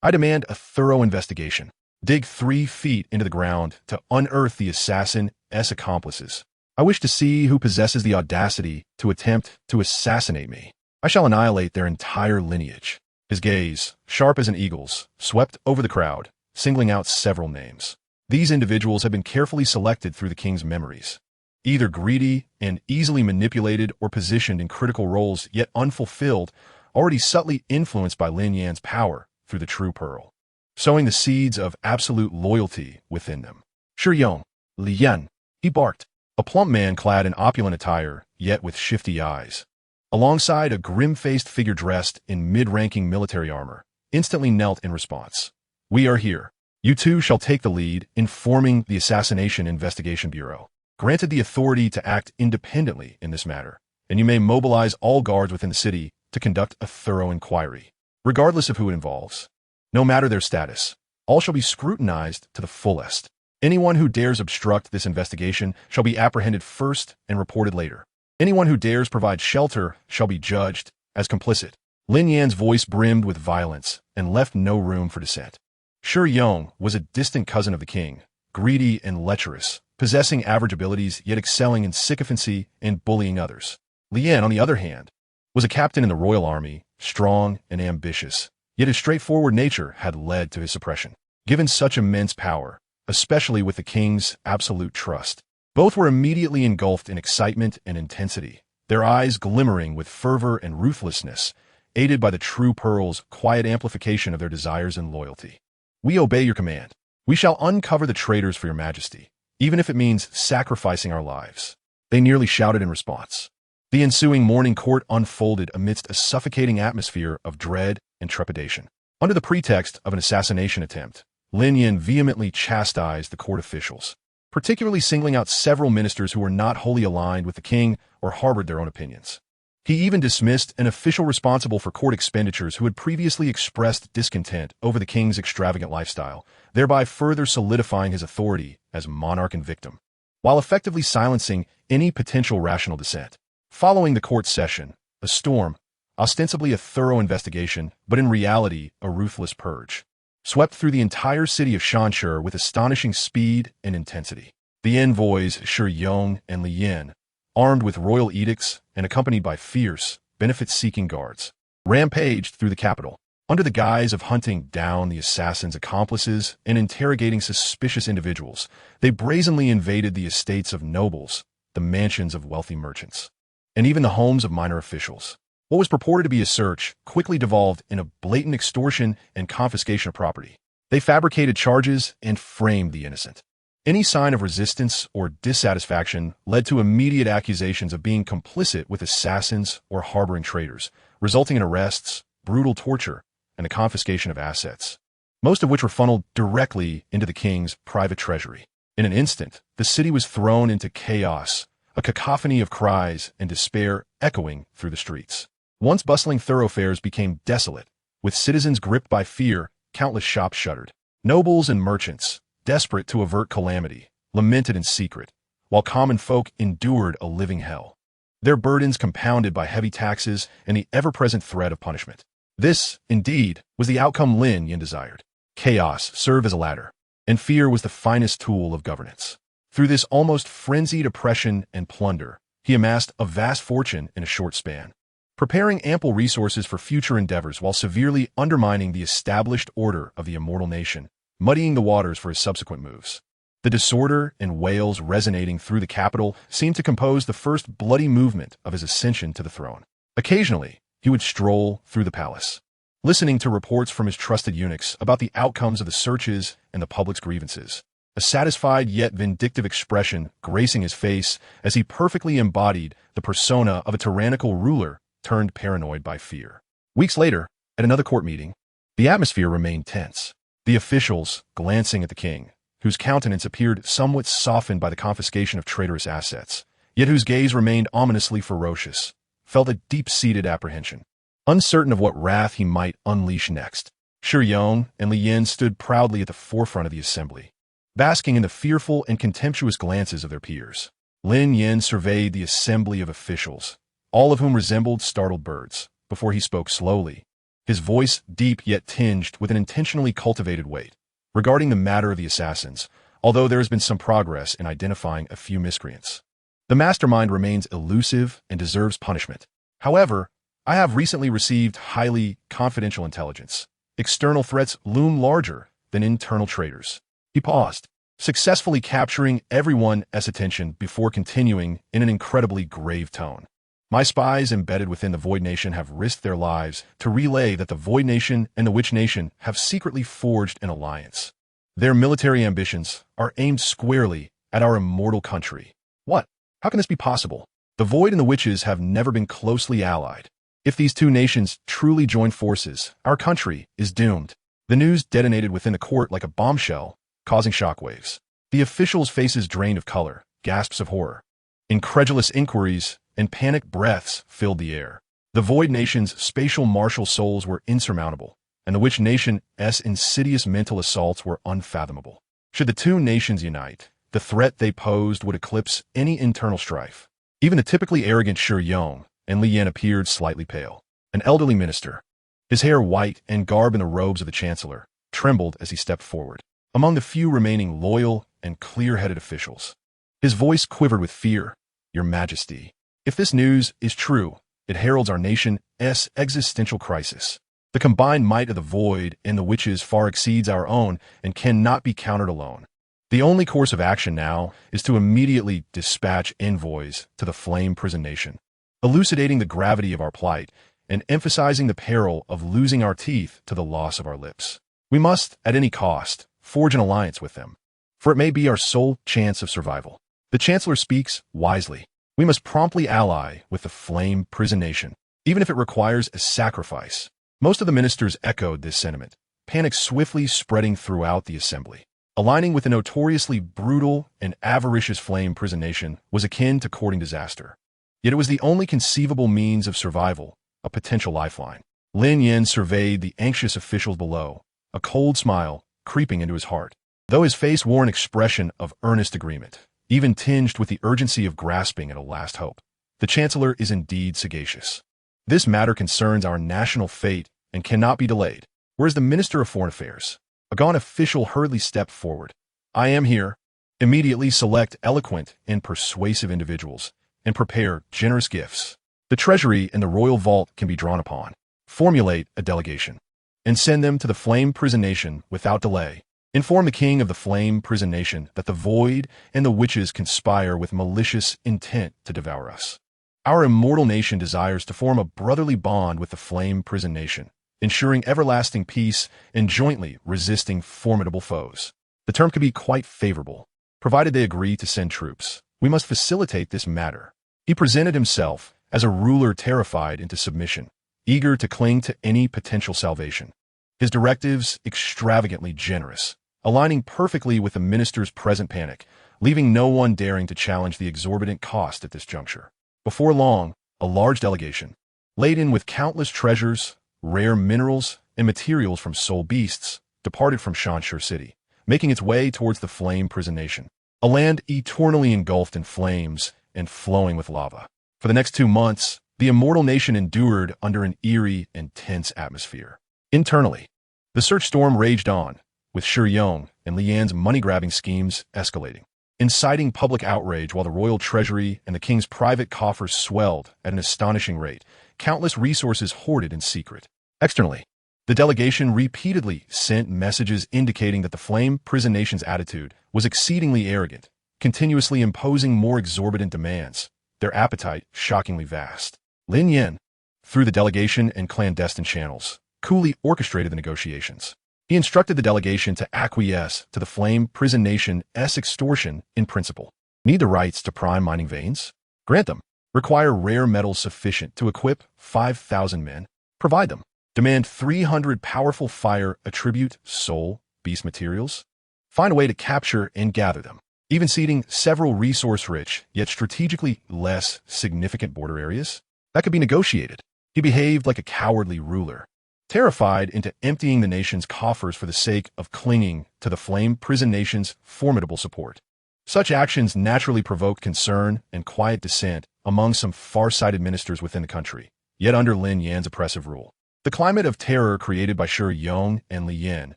I demand a thorough investigation. Dig 3 feet into the ground to unearth the assassin's accomplices. I wish to see who possesses the audacity to attempt to assassinate me. I shall annihilate their entire lineage. His gaze, sharp as an eagle's, swept over the crowd, singling out several names. These individuals have been carefully selected through the king's memories, either greedy and easily manipulated or positioned in critical roles yet unfulfilled, already subtly influenced by Lin Yan's power through the true pearl, sowing the seeds of absolute loyalty within them. Lin Yan, he barked, a plump man clad in opulent attire, yet with shifty eyes, alongside a grim-faced figure dressed in mid-ranking military armor, instantly knelt in response. We are here. You two shall take the lead in forming the Assassination Investigation Bureau, granted the authority to act independently in this matter, and you may mobilize all guards within the city to conduct a thorough inquiry, regardless of who it involves. No matter their status, all shall be scrutinized to the fullest. Anyone who dares obstruct this investigation shall be apprehended first and reported later. Anyone who dares provide shelter shall be judged as complicit. Lin Yan's voice brimmed with violence and left no room for dissent. Xiaogang was a distant cousin of the king, greedy and lecherous, possessing average abilities yet excelling in sycophancy and bullying others. Lin Yan, on the other hand, was a captain in the royal army, strong and ambitious, yet his straightforward nature had led to his suppression. Given such immense power, especially with the king's absolute trust, both were immediately engulfed in excitement and intensity, their eyes glimmering with fervor and ruthlessness, aided by the true pearl's quiet amplification of their desires and loyalty. "We obey your command. We shall uncover the traitors for your majesty, even if it means sacrificing our lives," they nearly shouted in response. The ensuing morning court unfolded amidst a suffocating atmosphere of dread and trepidation. Under the pretext of an assassination attempt, Lin Yan vehemently chastised the court officials, particularly singling out several ministers who were not wholly aligned with the king or harbored their own opinions. He even dismissed an official responsible for court expenditures who had previously expressed discontent over the king's extravagant lifestyle, thereby further solidifying his authority as monarch and victim, while effectively silencing any potential rational dissent. Following the court session, a storm, ostensibly a thorough investigation, but in reality a ruthless purge, swept through the entire city of Shanshur with astonishing speed and intensity. The envoys Xiaogang and Lin Yan, armed with royal edicts and accompanied by fierce, benefit-seeking guards, rampaged through the capital. Under the guise of hunting down the assassin's accomplices and interrogating suspicious individuals, they brazenly invaded the estates of nobles, the mansions of wealthy merchants, and even the homes of minor officials. What was purported to be a search quickly devolved in a blatant extortion and confiscation of property. They fabricated charges and framed the innocent. Any sign of resistance or dissatisfaction led to immediate accusations of being complicit with assassins or harboring traitors, resulting in arrests, brutal torture, and the confiscation of assets, most of which were funneled directly into the king's private treasury. In an instant, the city was thrown into chaos, a cacophony of cries and despair echoing through the streets. Once bustling thoroughfares became desolate, with citizens gripped by fear, countless shops shuttered. Nobles and merchants, desperate to avert calamity, lamented in secret, while common folk endured a living hell, their burdens compounded by heavy taxes and the ever-present threat of punishment. This, indeed, was the outcome Lin Yan desired. Chaos served as a ladder, and fear was the finest tool of governance. Through this almost frenzied oppression and plunder, he amassed a vast fortune in a short span, preparing ample resources for future endeavors while severely undermining the established order of the immortal nation, muddying the waters for his subsequent moves. The disorder and wails resonating through the capital seemed to compose the first bloody movement of his ascension to the throne. Occasionally, he would stroll through the palace, listening to reports from his trusted eunuchs about the outcomes of the searches and the public's grievances, a satisfied yet vindictive expression gracing his face as he perfectly embodied the persona of a tyrannical ruler turned paranoid by fear. Weeks later, at another court meeting, the atmosphere remained tense. The officials, glancing at the king, whose countenance appeared somewhat softened by the confiscation of traitorous assets, yet whose gaze remained ominously ferocious, felt a deep-seated apprehension, uncertain of what wrath he might unleash next. Xiaogang and Lin Yan stood proudly at the forefront of the assembly, basking in the fearful and contemptuous glances of their peers. Lin Yan surveyed the assembly of officials, all of whom resembled startled birds, before he spoke slowly, his voice deep yet tinged with an intentionally cultivated weight. Regarding the matter of the assassins, although there has been some progress in identifying a few miscreants, the mastermind remains elusive and deserves punishment. However, I have recently received highly confidential intelligence. External threats loom larger than internal traitors. He paused, successfully capturing everyone's attention before continuing in an incredibly grave tone. My spies embedded within the Void Nation have risked their lives to relay that the Void Nation and the Witch Nation have secretly forged an alliance. Their military ambitions are aimed squarely at our immortal country. What? How can this be possible? The Void and the Witches have never been closely allied. If these two nations truly join forces, our country is doomed. The news detonated within the court like a bombshell, causing shockwaves. The officials' faces drained of color, gasps of horror, incredulous inquiries, and panicked breaths filled the air. The Void Nation's spatial martial souls were insurmountable, and the Witch Nation's insidious mental assaults were unfathomable. Should the two nations unite, the threat they posed would eclipse any internal strife. Even the typically arrogant Xiaogang and Lin Yan appeared slightly pale. An elderly minister, his hair white and garb in the robes of the chancellor, trembled as he stepped forward. Among the few remaining loyal and clear-headed officials, his voice quivered with fear. "Your Majesty, if this news is true, it heralds our nation's existential crisis. The combined might of the Void and the Witches far exceeds our own and cannot be countered alone. The only course of action now is to immediately dispatch envoys to the Flame Prison Nation, elucidating the gravity of our plight and emphasizing the peril of losing our teeth to the loss of our lips. We must, at any cost, forge an alliance with them, for it may be our sole chance of survival." The Chancellor speaks wisely. We must promptly ally with the Flame Prison Nation, even if it requires a sacrifice. Most of the ministers echoed this sentiment, panic swiftly spreading throughout the assembly. Aligning with the notoriously brutal and avaricious Flame Prison Nation was akin to courting disaster. Yet it was the only conceivable means of survival, a potential lifeline. Lin Yan surveyed the anxious officials below, a cold smile creeping into his heart. Though his face wore an expression of earnest agreement, even tinged with the urgency of grasping at a last hope. The Chancellor is indeed sagacious. This matter concerns our national fate and cannot be delayed. Whereas the Minister of Foreign Affairs, a gaunt official hurriedly stepped forward. "I am here. Immediately select eloquent and persuasive individuals and prepare generous gifts. The treasury and the royal vault can be drawn upon. Formulate a delegation and send them to the Flame Prison Nation without delay. Inform the king of the Flame Prison Nation that the Void and the Witches conspire with malicious intent to devour us. Our immortal nation desires to form a brotherly bond with the Flame Prison Nation, ensuring everlasting peace and jointly resisting formidable foes. The term could be quite favorable, provided they agree to send troops. We must facilitate this matter." He presented himself as a ruler terrified into submission, eager to cling to any potential salvation. His directives extravagantly generous, aligning perfectly with the minister's present panic, leaving no one daring to challenge the exorbitant cost at this juncture. Before long, a large delegation, laden with countless treasures, rare minerals, and materials from soul beasts, departed from Shatters City, making its way towards the Flame Prison Nation, a land eternally engulfed in flames and flowing with lava. For the next 2 months, the immortal nation endured under an eerie and tense atmosphere. Internally, the search storm raged on, with Xiaogang and Lin Yan's money-grabbing schemes escalating, inciting public outrage while the royal treasury and the king's private coffers swelled at an astonishing rate, countless resources hoarded in secret. Externally, the delegation repeatedly sent messages indicating that the Flame Prison Nation's attitude was exceedingly arrogant, continuously imposing more exorbitant demands, their appetite shockingly vast. Lin Yan, through the delegation and clandestine channels, coolly orchestrated the negotiations. He instructed the delegation to acquiesce to the Flame Prison Nation's extortion in principle. Need the rights to prime mining veins? Grant them. Require rare metals sufficient to equip 5,000 men? Provide them. Demand 300 powerful fire attribute soul beast materials? Find a way to capture and gather them. Even ceding several resource-rich, yet strategically less significant border areas? That could be negotiated. He behaved like a cowardly ruler, terrified into emptying the nation's coffers for the sake of clinging to the Flame Prison Nation's formidable support. Such actions naturally provoked concern and quiet dissent among some far-sighted ministers within the country, yet under Lin Yan's oppressive rule. The climate of terror created by Xiaogang and Lin Yan,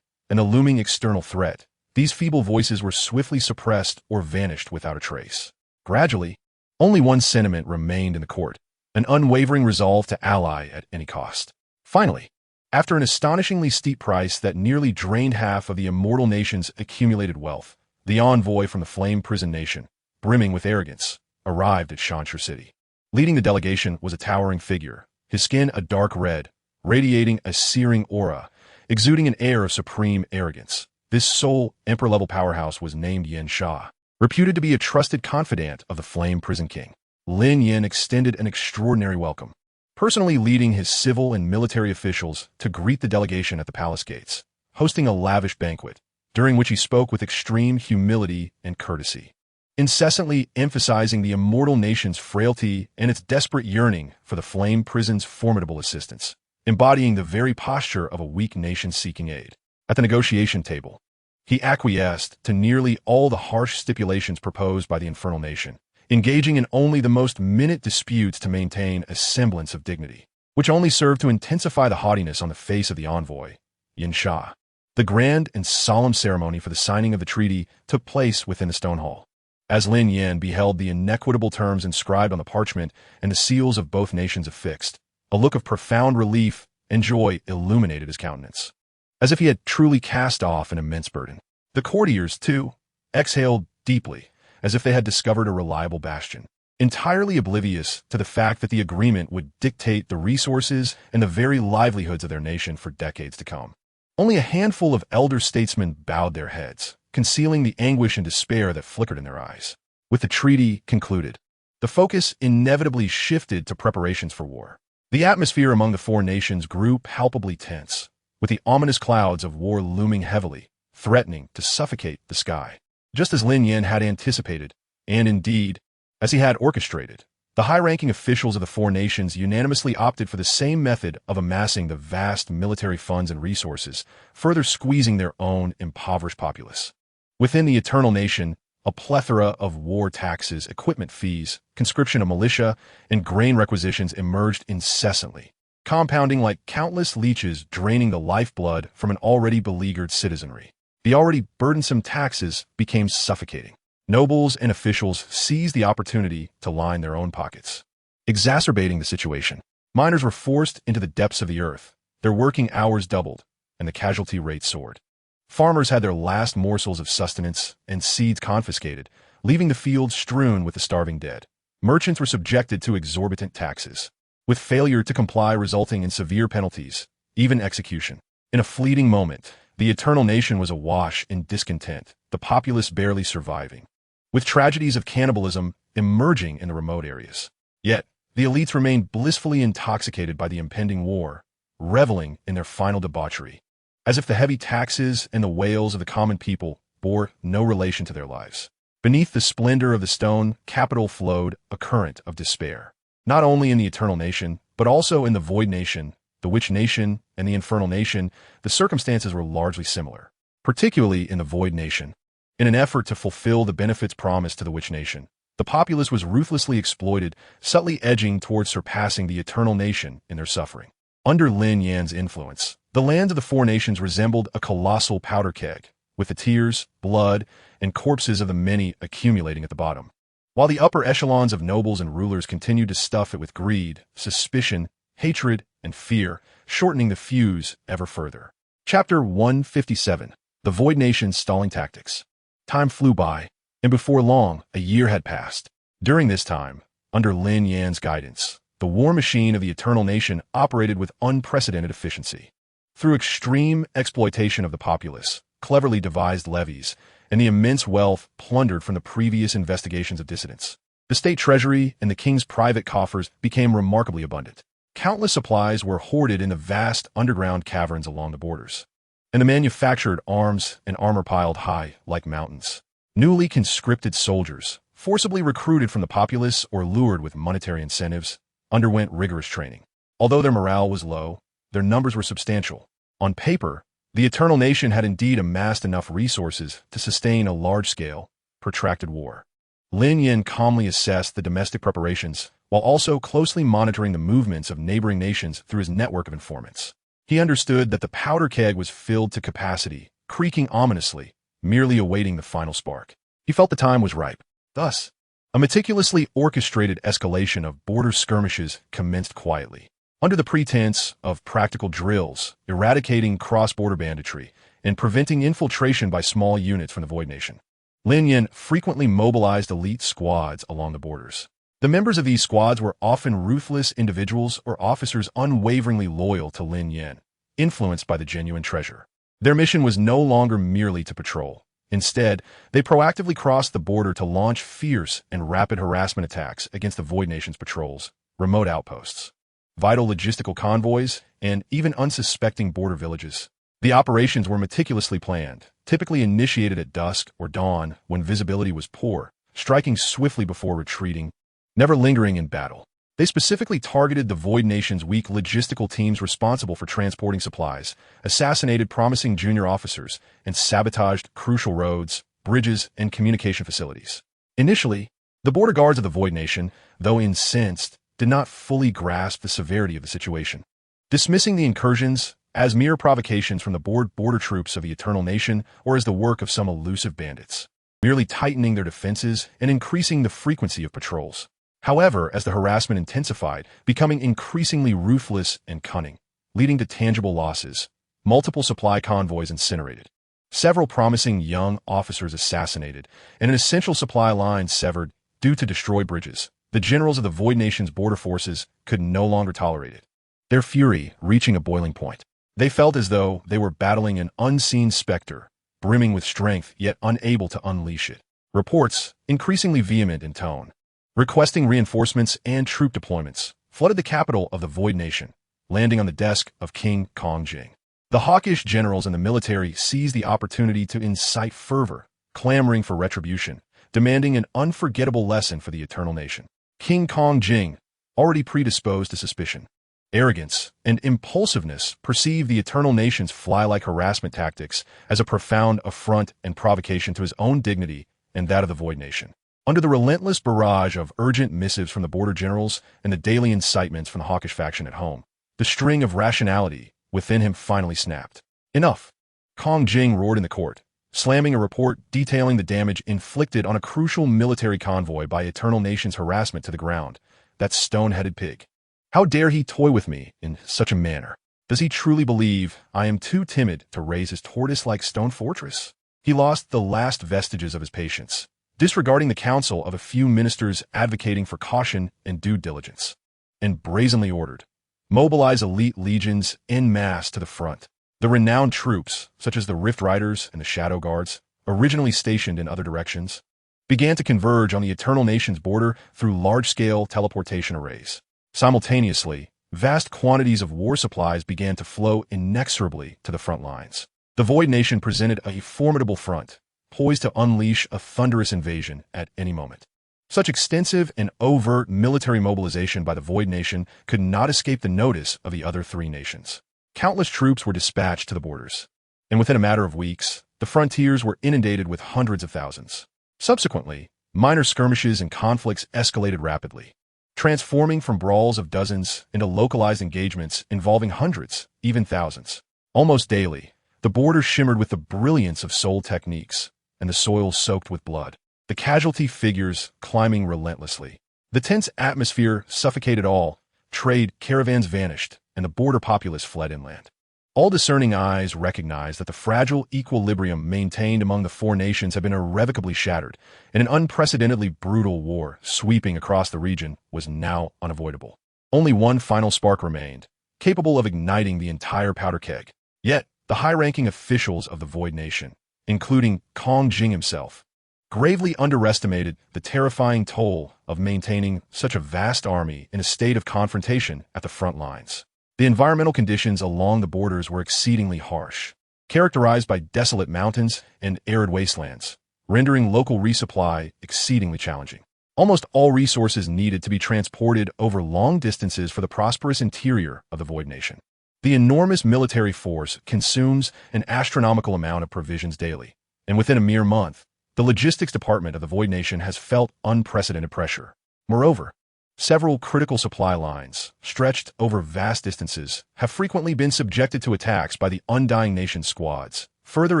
and the looming external threat, these feeble voices were swiftly suppressed or vanished without a trace. Gradually, only one sentiment remained in the court, an unwavering resolve to ally at any cost. Finally, after an astonishingly steep price that nearly drained half of the immortal nation's accumulated wealth, the envoy from the Flame Prison Nation, brimming with arrogance, arrived at Shatters City. Leading the delegation was a towering figure, his skin a dark red, radiating a searing aura, exuding an air of supreme arrogance. This sole emperor-level powerhouse was named Yan Sha, reputed to be a trusted confidant of the Flame Prison King. Lin Yan extended an extraordinary welcome, personally leading his civil and military officials to greet the delegation at the palace gates, hosting a lavish banquet, during which he spoke with extreme humility and courtesy. incessantly emphasizing the immortal nation's frailty and its desperate yearning for the Flame Prison's formidable assistance, embodying the very posture of a weak nation seeking aid. At the negotiation table, he acquiesced to nearly all the harsh stipulations proposed by the Infernal Nation, engaging in only the most minute disputes to maintain a semblance of dignity, which only served to intensify the haughtiness on the face of the envoy, Yin Sha. The grand and solemn ceremony for the signing of the treaty took place within the stone hall. As Lin Yan beheld the inequitable terms inscribed on the parchment and the seals of both nations affixed, a look of profound relief and joy illuminated his countenance, as if he had truly cast off an immense burden. The courtiers, too, exhaled deeply, as if they had discovered a reliable bastion, entirely oblivious to the fact that the agreement would dictate the resources and the very livelihoods of their nation for decades to come. Only a handful of elder statesmen bowed their heads, concealing the anguish and despair that flickered in their eyes. With the treaty concluded, the focus inevitably shifted to preparations for war. The atmosphere among the four nations grew palpably tense, with the ominous clouds of war looming heavily, threatening to suffocate the sky. Just as Lin Yan had anticipated, and indeed, as he had orchestrated, the high-ranking officials of the four nations unanimously opted for the same method of amassing the vast military funds and resources, further squeezing their own impoverished populace. Within the Eternal Nation, a plethora of war taxes, equipment fees, conscription of militia, and grain requisitions emerged incessantly, compounding like countless leeches draining the lifeblood from an already beleaguered citizenry. The already burdensome taxes became suffocating. Nobles and officials seized the opportunity to line their own pockets, exacerbating the situation. Miners were forced into the depths of the earth, their working hours doubled, and the casualty rate soared. Farmers had their last morsels of sustenance and seeds confiscated, leaving the fields strewn with the starving dead. Merchants were subjected to exorbitant taxes, with failure to comply resulting in severe penalties, even execution. In a fleeting moment, the Eternal Nation was awash in discontent, the populace barely surviving, with tragedies of cannibalism emerging in the remote areas. Yet, the elites remained blissfully intoxicated by the impending war, reveling in their final debauchery, as if the heavy taxes and the wails of the common people bore no relation to their lives. Beneath the splendor of the stone capital flowed a current of despair, not only in the Eternal Nation, but also in the Void Nation, the Witch Nation, and the Infernal Nation. The circumstances were largely similar, particularly in the Void Nation. In an effort to fulfill the benefits promised to the Witch Nation, the populace was ruthlessly exploited, subtly edging towards surpassing the Eternal Nation in their suffering. Under Lin Yan's influence, the lands of the four nations resembled a colossal powder keg, with the tears, blood, and corpses of the many accumulating at the bottom, while the upper echelons of nobles and rulers continued to stuff it with greed, suspicion, hatred, and fear, shortening the fuse ever further. Chapter 157. The Void Nation's Stalling Tactics. Time flew by, and before long, a year had passed. During this time, under Lin Yan's guidance, the war machine of the Eternal Nation operated with unprecedented efficiency. Through extreme exploitation of the populace, cleverly devised levies, and the immense wealth plundered from the previous investigations of dissidents, the state treasury and the king's private coffers became remarkably abundant. Countless supplies were hoarded in the vast underground caverns along the borders, and the manufactured arms and armor piled high like mountains. Newly conscripted soldiers, forcibly recruited from the populace or lured with monetary incentives, underwent rigorous training. Although their morale was low, their numbers were substantial. On paper, the Eternal Nation had indeed amassed enough resources to sustain a large-scale, protracted war. Lin Yan calmly assessed the domestic preparations, while also closely monitoring the movements of neighboring nations through his network of informants. He understood that the powder keg was filled to capacity, creaking ominously, merely awaiting the final spark. He felt the time was ripe. Thus, a meticulously orchestrated escalation of border skirmishes commenced quietly, under the pretense of practical drills, eradicating cross-border banditry, and preventing infiltration by small units from the Void Nation. Lin Yan frequently mobilized elite squads along the borders. The members of these squads were often ruthless individuals or officers unwaveringly loyal to Lin Yan, influenced by the genuine treasure. Their mission was no longer merely to patrol. Instead, they proactively crossed the border to launch fierce and rapid harassment attacks against the Void Nation's patrols, remote outposts, vital logistical convoys, and even unsuspecting border villages. The operations were meticulously planned, typically initiated at dusk or dawn when visibility was poor, striking swiftly before retreating, never lingering in battle. They specifically targeted the Void Nation's weak logistical teams responsible for transporting supplies, assassinated promising junior officers, and sabotaged crucial roads, bridges, and communication facilities. Initially, the border guards of the Void Nation, though incensed, did not fully grasp the severity of the situation. Dismissing the incursions as mere provocations from the border troops of the Eternal Nation or as the work of some elusive bandits, merely tightening their defenses and increasing the frequency of patrols. However, as the harassment intensified, becoming increasingly ruthless and cunning, leading to tangible losses, multiple supply convoys incinerated, several promising young officers assassinated, and an essential supply line severed due to destroyed bridges, the generals of the Void Nation's border forces could no longer tolerate it. Their fury reaching a boiling point. They felt as though they were battling an unseen specter, brimming with strength yet unable to unleash it. Reports, increasingly vehement in tone, requesting reinforcements and troop deployments, flooded the capital of the Void Nation, landing on the desk of King Kong Jing. The hawkish generals in the military seized the opportunity to incite fervor, clamoring for retribution, demanding an unforgettable lesson for the Eternal Nation. King Kong Jing, already predisposed to suspicion, arrogance, and impulsiveness, perceived the Eternal Nation's fly-like harassment tactics as a profound affront and provocation to his own dignity and that of the Void Nation. Under the relentless barrage of urgent missives from the border generals and the daily incitements from the hawkish faction at home, the string of rationality within him finally snapped. Enough! Kong Jing roared in the court, slamming a report detailing the damage inflicted on a crucial military convoy by Eternal Nation's harassment to the ground. That stone-headed pig. How dare he toy with me in such a manner? Does he truly believe I am too timid to raise his tortoise-like stone fortress? He lost the last vestiges of his patience, disregarding the counsel of a few ministers advocating for caution and due diligence, and brazenly ordered, mobilize elite legions en masse to the front. The renowned troops, such as the Rift Riders and the Shadow Guards, originally stationed in other directions, began to converge on the Eternal Nation's border through large-scale teleportation arrays. Simultaneously, vast quantities of war supplies began to flow inexorably to the front lines. The Void Nation presented a formidable front, poised to unleash a thunderous invasion at any moment. Such extensive and overt military mobilization by the Void Nation could not escape the notice of the other three nations. Countless troops were dispatched to the borders, and within a matter of weeks, the frontiers were inundated with hundreds of thousands. Subsequently, minor skirmishes and conflicts escalated rapidly, transforming from brawls of dozens into localized engagements involving hundreds, even thousands. Almost daily, the borders shimmered with the brilliance of soul techniques, and the soil soaked with blood, the casualty figures climbing relentlessly. The tense atmosphere suffocated all, trade caravans vanished, and the border populace fled inland. All discerning eyes recognized that the fragile equilibrium maintained among the four nations had been irrevocably shattered, and an unprecedentedly brutal war sweeping across the region was now unavoidable. Only one final spark remained, capable of igniting the entire powder keg. Yet, the high-ranking officials of the Void Nation, including Kong Jing himself, gravely underestimated the terrifying toll of maintaining such a vast army in a state of confrontation at the front lines. The environmental conditions along the borders were exceedingly harsh, characterized by desolate mountains and arid wastelands, rendering local resupply exceedingly challenging. Almost all resources needed to be transported over long distances for the prosperous interior of the Void Nation. The enormous military force consumes an astronomical amount of provisions daily, and within a mere month, the logistics department of the Void Nation has felt unprecedented pressure. Moreover, several critical supply lines, stretched over vast distances, have frequently been subjected to attacks by the Undying Nation squads, further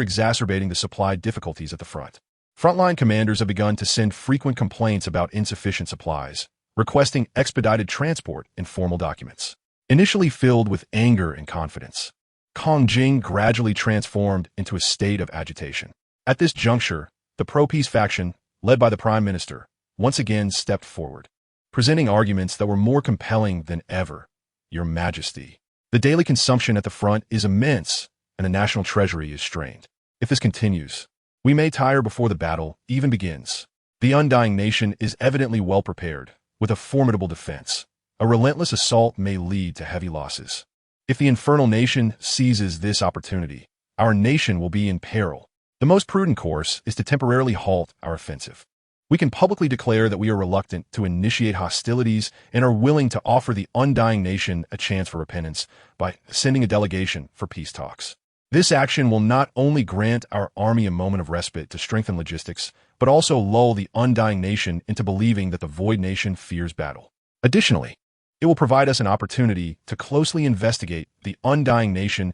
exacerbating the supply difficulties at the front. Frontline commanders have begun to send frequent complaints about insufficient supplies, requesting expedited transport in formal documents. Initially filled with anger and confidence, Kong Jing gradually transformed into a state of agitation. At this juncture, the pro-peace faction, led by the Prime Minister, once again stepped forward, presenting arguments that were more compelling than ever. Your Majesty, the daily consumption at the front is immense, and the national treasury is strained. If this continues, we may tire before the battle even begins. The Undying Nation is evidently well prepared, with a formidable defense. A relentless assault may lead to heavy losses. If the Infernal Nation seizes this opportunity, our nation will be in peril. The most prudent course is to temporarily halt our offensive. We can publicly declare that we are reluctant to initiate hostilities and are willing to offer the undying nation a chance for repentance by sending a delegation for peace talks. This action will not only grant our army a moment of respite to strengthen logistics, but also lull the undying nation into believing that the Void Nation fears battle. Additionally, it will provide us an opportunity to closely investigate the undying nation's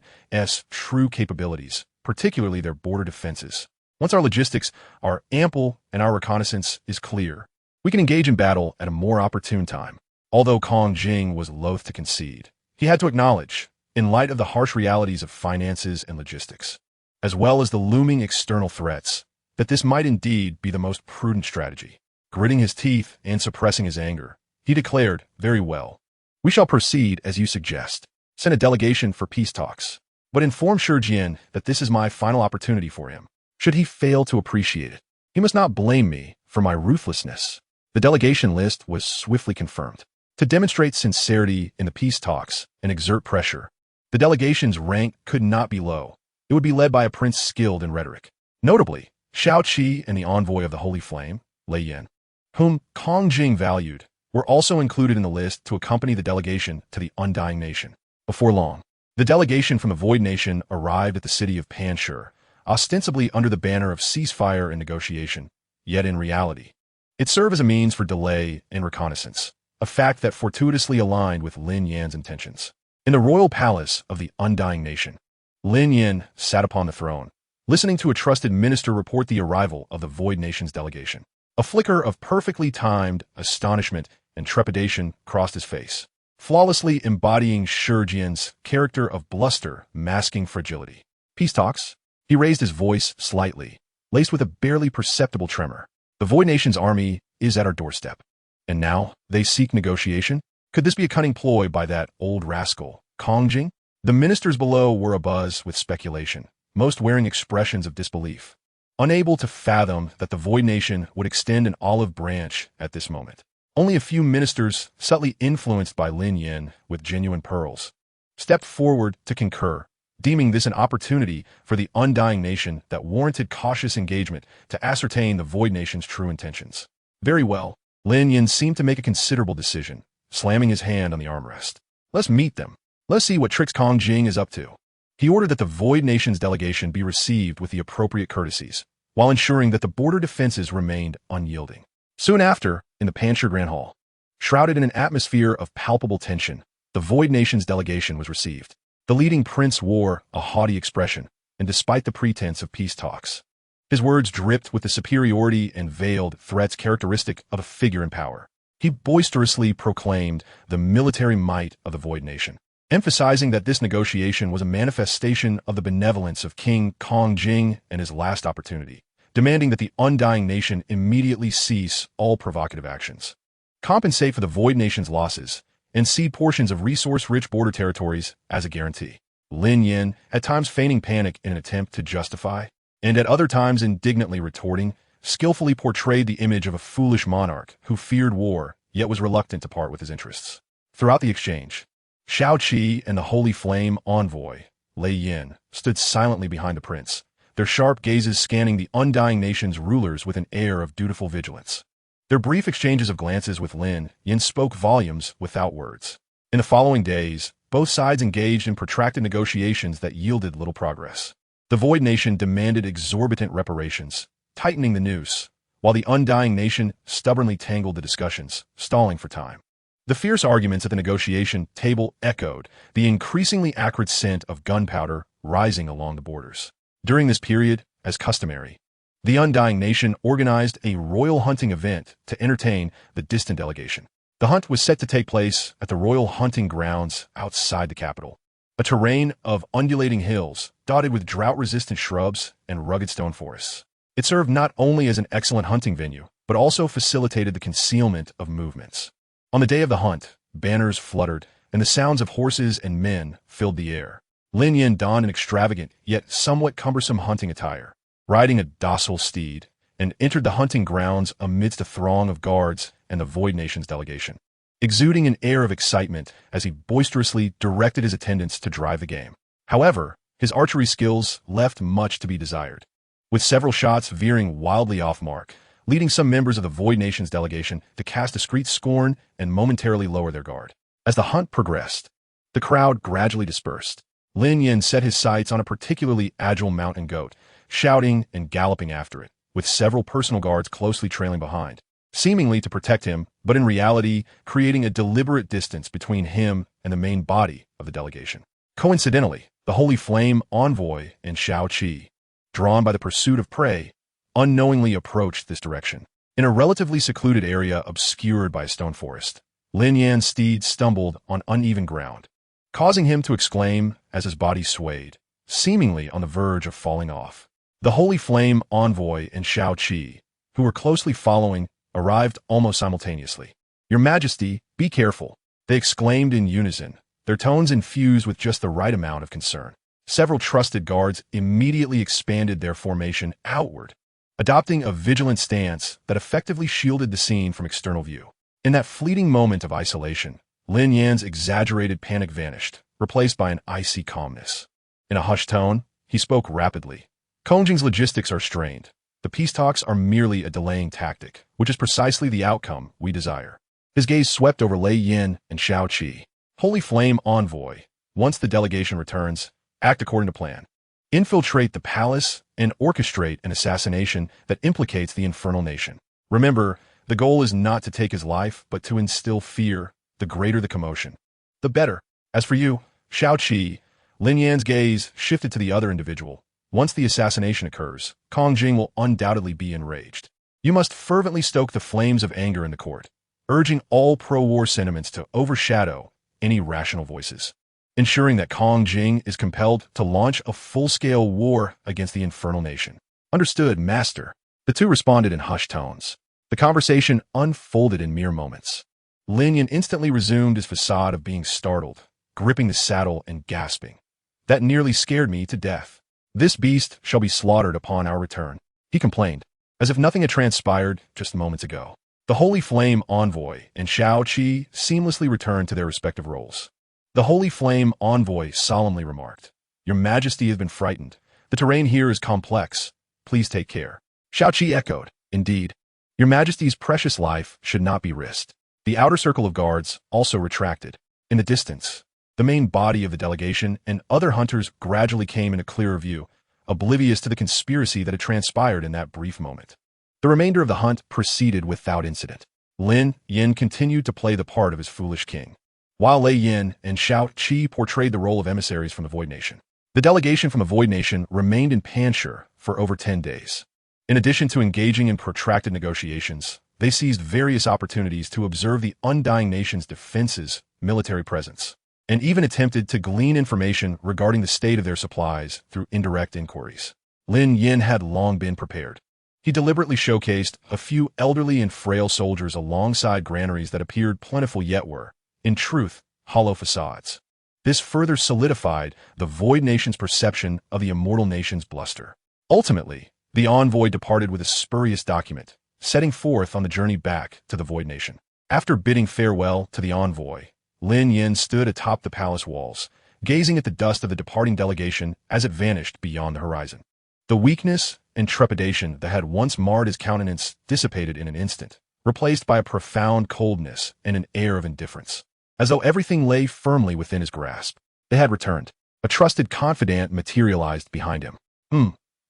true capabilities, particularly their border defenses. Once our logistics are ample and our reconnaissance is clear, we can engage in battle at a more opportune time. Although Kong Jing was loath to concede, he had to acknowledge, in light of the harsh realities of finances and logistics, as well as the looming external threats, that this might indeed be the most prudent strategy. Gritting his teeth and suppressing his anger, he declared, "Very well. We shall proceed as you suggest. Send a delegation for peace talks, but inform Shijian that this is my final opportunity for him. Should he fail to appreciate it, he must not blame me for my ruthlessness." The delegation list was swiftly confirmed. To demonstrate sincerity in the peace talks and exert pressure, the delegation's rank could not be low. It would be led by a prince skilled in rhetoric. Notably, Xiao Qi and the envoy of the Holy Flame, Lin Yan, whom Kong Jing valued, were also included in the list to accompany the delegation to the Undying Nation. Before long, the delegation from the Void Nation arrived at the city of Panshur, ostensibly under the banner of ceasefire and negotiation, yet in reality, it served as a means for delay and reconnaissance, a fact that fortuitously aligned with Lin Yan's intentions. In the royal palace of the Undying Nation, Lin Yan sat upon the throne, listening to a trusted minister report the arrival of the Void Nation's delegation. A flicker of perfectly timed astonishment and trepidation crossed his face, flawlessly embodying Shijian's character of bluster masking fragility. "Peace talks?" He raised his voice slightly, laced with a barely perceptible tremor. "The Void Nation's army is at our doorstep. And now they seek negotiation? Could this be a cunning ploy by that old rascal, Kong Jing?" The ministers below were abuzz with speculation, most wearing expressions of disbelief, unable to fathom that the Void Nation would extend an olive branch at this moment. Only a few ministers, subtly influenced by Lin Yan with genuine pearls, stepped forward to concur, deeming this an opportunity for the Undying Nation that warranted cautious engagement to ascertain the Void Nation's true intentions. "Very well." Lin Yan seemed to make a considerable decision, slamming his hand on the armrest. "Let's meet them. Let's see what tricks Kong Jing is up to." He ordered that the Void Nation's delegation be received with the appropriate courtesies, while ensuring that the border defenses remained unyielding. Soon after, in the Panshur Grand Hall, shrouded in an atmosphere of palpable tension, the Void Nation's delegation was received. The leading prince wore a haughty expression, and despite the pretense of peace talks, his words dripped with the superiority and veiled threats characteristic of a figure in power. He boisterously proclaimed the military might of the Void Nation, emphasizing that this negotiation was a manifestation of the benevolence of King Kong Jing and his last opportunity, demanding that the Undying Nation immediately cease all provocative actions, compensate for the Void Nation's losses, and cede portions of resource-rich border territories as a guarantee. Lin Yan, at times feigning panic in an attempt to justify, and at other times indignantly retorting, skillfully portrayed the image of a foolish monarch who feared war yet was reluctant to part with his interests. Throughout the exchange, Xiao Qi and the Holy Flame envoy, Lin Yan, stood silently behind the prince, their sharp gazes scanning the Undying Nation's rulers with an air of dutiful vigilance. Their brief exchanges of glances with Lin Yan spoke volumes without words. In the following days, both sides engaged in protracted negotiations that yielded little progress. The Void Nation demanded exorbitant reparations, tightening the noose, while the Undying Nation stubbornly tangled the discussions, stalling for time. The fierce arguments at the negotiation table echoed, the increasingly acrid scent of gunpowder rising along the borders. During this period, as customary, the Undying Nation organized a royal hunting event to entertain the distant delegation. The hunt was set to take place at the royal hunting grounds outside the capital, a terrain of undulating hills dotted with drought-resistant shrubs and rugged stone forests. It served not only as an excellent hunting venue, but also facilitated the concealment of movements. On the day of the hunt, banners fluttered, and the sounds of horses and men filled the air. Lin Yan donned an extravagant, yet somewhat cumbersome hunting attire, riding a docile steed, and entered the hunting grounds amidst a throng of guards and the Void Nation's delegation, exuding an air of excitement as he boisterously directed his attendants to drive the game. However, his archery skills left much to be desired. With several shots veering wildly off mark, leading some members of the Void Nation's delegation to cast discreet scorn and momentarily lower their guard. As the hunt progressed, the crowd gradually dispersed. Lin Yan set his sights on a particularly agile mountain goat, shouting and galloping after it, with several personal guards closely trailing behind, seemingly to protect him, but in reality creating a deliberate distance between him and the main body of the delegation. Coincidentally, the Holy Flame envoy and Shao Qi, drawn by the pursuit of prey, unknowingly approached this direction. In a relatively secluded area obscured by a stone forest, Lin Yan's steed stumbled on uneven ground, causing him to exclaim as his body swayed, seemingly on the verge of falling off. The Holy Flame envoy and Shao Qi, who were closely following, arrived almost simultaneously. "Your Majesty, be careful," they exclaimed in unison, their tones infused with just the right amount of concern. Several trusted guards immediately expanded their formation outward, adopting a vigilant stance that effectively shielded the scene from external view. In that fleeting moment of isolation, Lin Yan's exaggerated panic vanished, replaced by an icy calmness. In a hushed tone, he spoke rapidly. "Kongjing's logistics are strained. The peace talks are merely a delaying tactic, which is precisely the outcome we desire." His gaze swept over Lei Yin and Shao Qi. "Holy Flame envoy, once the delegation returns, act according to plan. Infiltrate the palace and orchestrate an assassination that implicates the infernal nation. Remember, the goal is not to take his life, but to instill fear. The greater the commotion, the better. As for you, Shao Qi," Lin Yan's gaze shifted to the other individual. "Once the assassination occurs, Kongjing will undoubtedly be enraged. You must fervently stoke the flames of anger in the court, urging all pro-war sentiments to overshadow any rational voices, ensuring that Kongjing is compelled to launch a full-scale war against the infernal nation." "Understood, Master." The two responded in hushed tones. The conversation unfolded in mere moments. Lin Yan instantly resumed his facade of being startled, gripping the saddle and gasping. "That nearly scared me to death. This beast shall be slaughtered upon our return," he complained, as if nothing had transpired just moments ago. The Holy Flame envoy and Shao Qi seamlessly returned to their respective roles. The Holy Flame envoy solemnly remarked, "Your Majesty has been frightened. The terrain here is complex. Please take care." Shao Qi echoed, "Indeed. Your Majesty's precious life should not be risked." The outer circle of guards also retracted. In the distance, the main body of the delegation and other hunters gradually came into clearer view, oblivious to the conspiracy that had transpired in that brief moment. The remainder of the hunt proceeded without incident. Lin Yan continued to play the part of his foolish king, while Lei Yin and Shao Qi portrayed the role of emissaries from the Void Nation. The delegation from the Void Nation remained in Panshur for over 10 days. In addition to engaging in protracted negotiations, they seized various opportunities to observe the undying nation's defenses, military presence, and even attempted to glean information regarding the state of their supplies through indirect inquiries. Lin Yan had long been prepared. He deliberately showcased a few elderly and frail soldiers alongside granaries that appeared plentiful yet were, in truth, hollow facades. This further solidified the Void Nation's perception of the Immortal Nation's bluster. Ultimately, the envoy departed with a spurious document, setting forth on the journey back to the Void Nation. After bidding farewell to the envoy, Lin Yan stood atop the palace walls, gazing at the dust of the departing delegation as it vanished beyond the horizon. The weakness and trepidation that had once marred his countenance dissipated in an instant, replaced by a profound coldness and an air of indifference, as though everything lay firmly within his grasp. They had returned. A trusted confidant materialized behind him.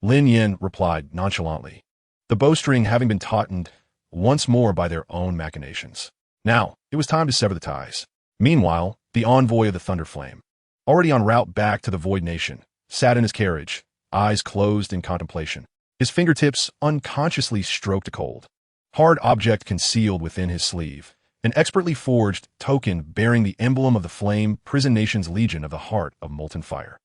Lin Yan replied nonchalantly, the bowstring having been tautened once more by their own machinations. Now, it was time to sever the ties. Meanwhile, the envoy of the Thunder Flame, already en route back to the Void Nation, sat in his carriage, eyes closed in contemplation. His fingertips unconsciously stroked a cold, hard object concealed within his sleeve, an expertly forged token bearing the emblem of the Flame Prison Nation's Legion of the Heart of Molten Fire.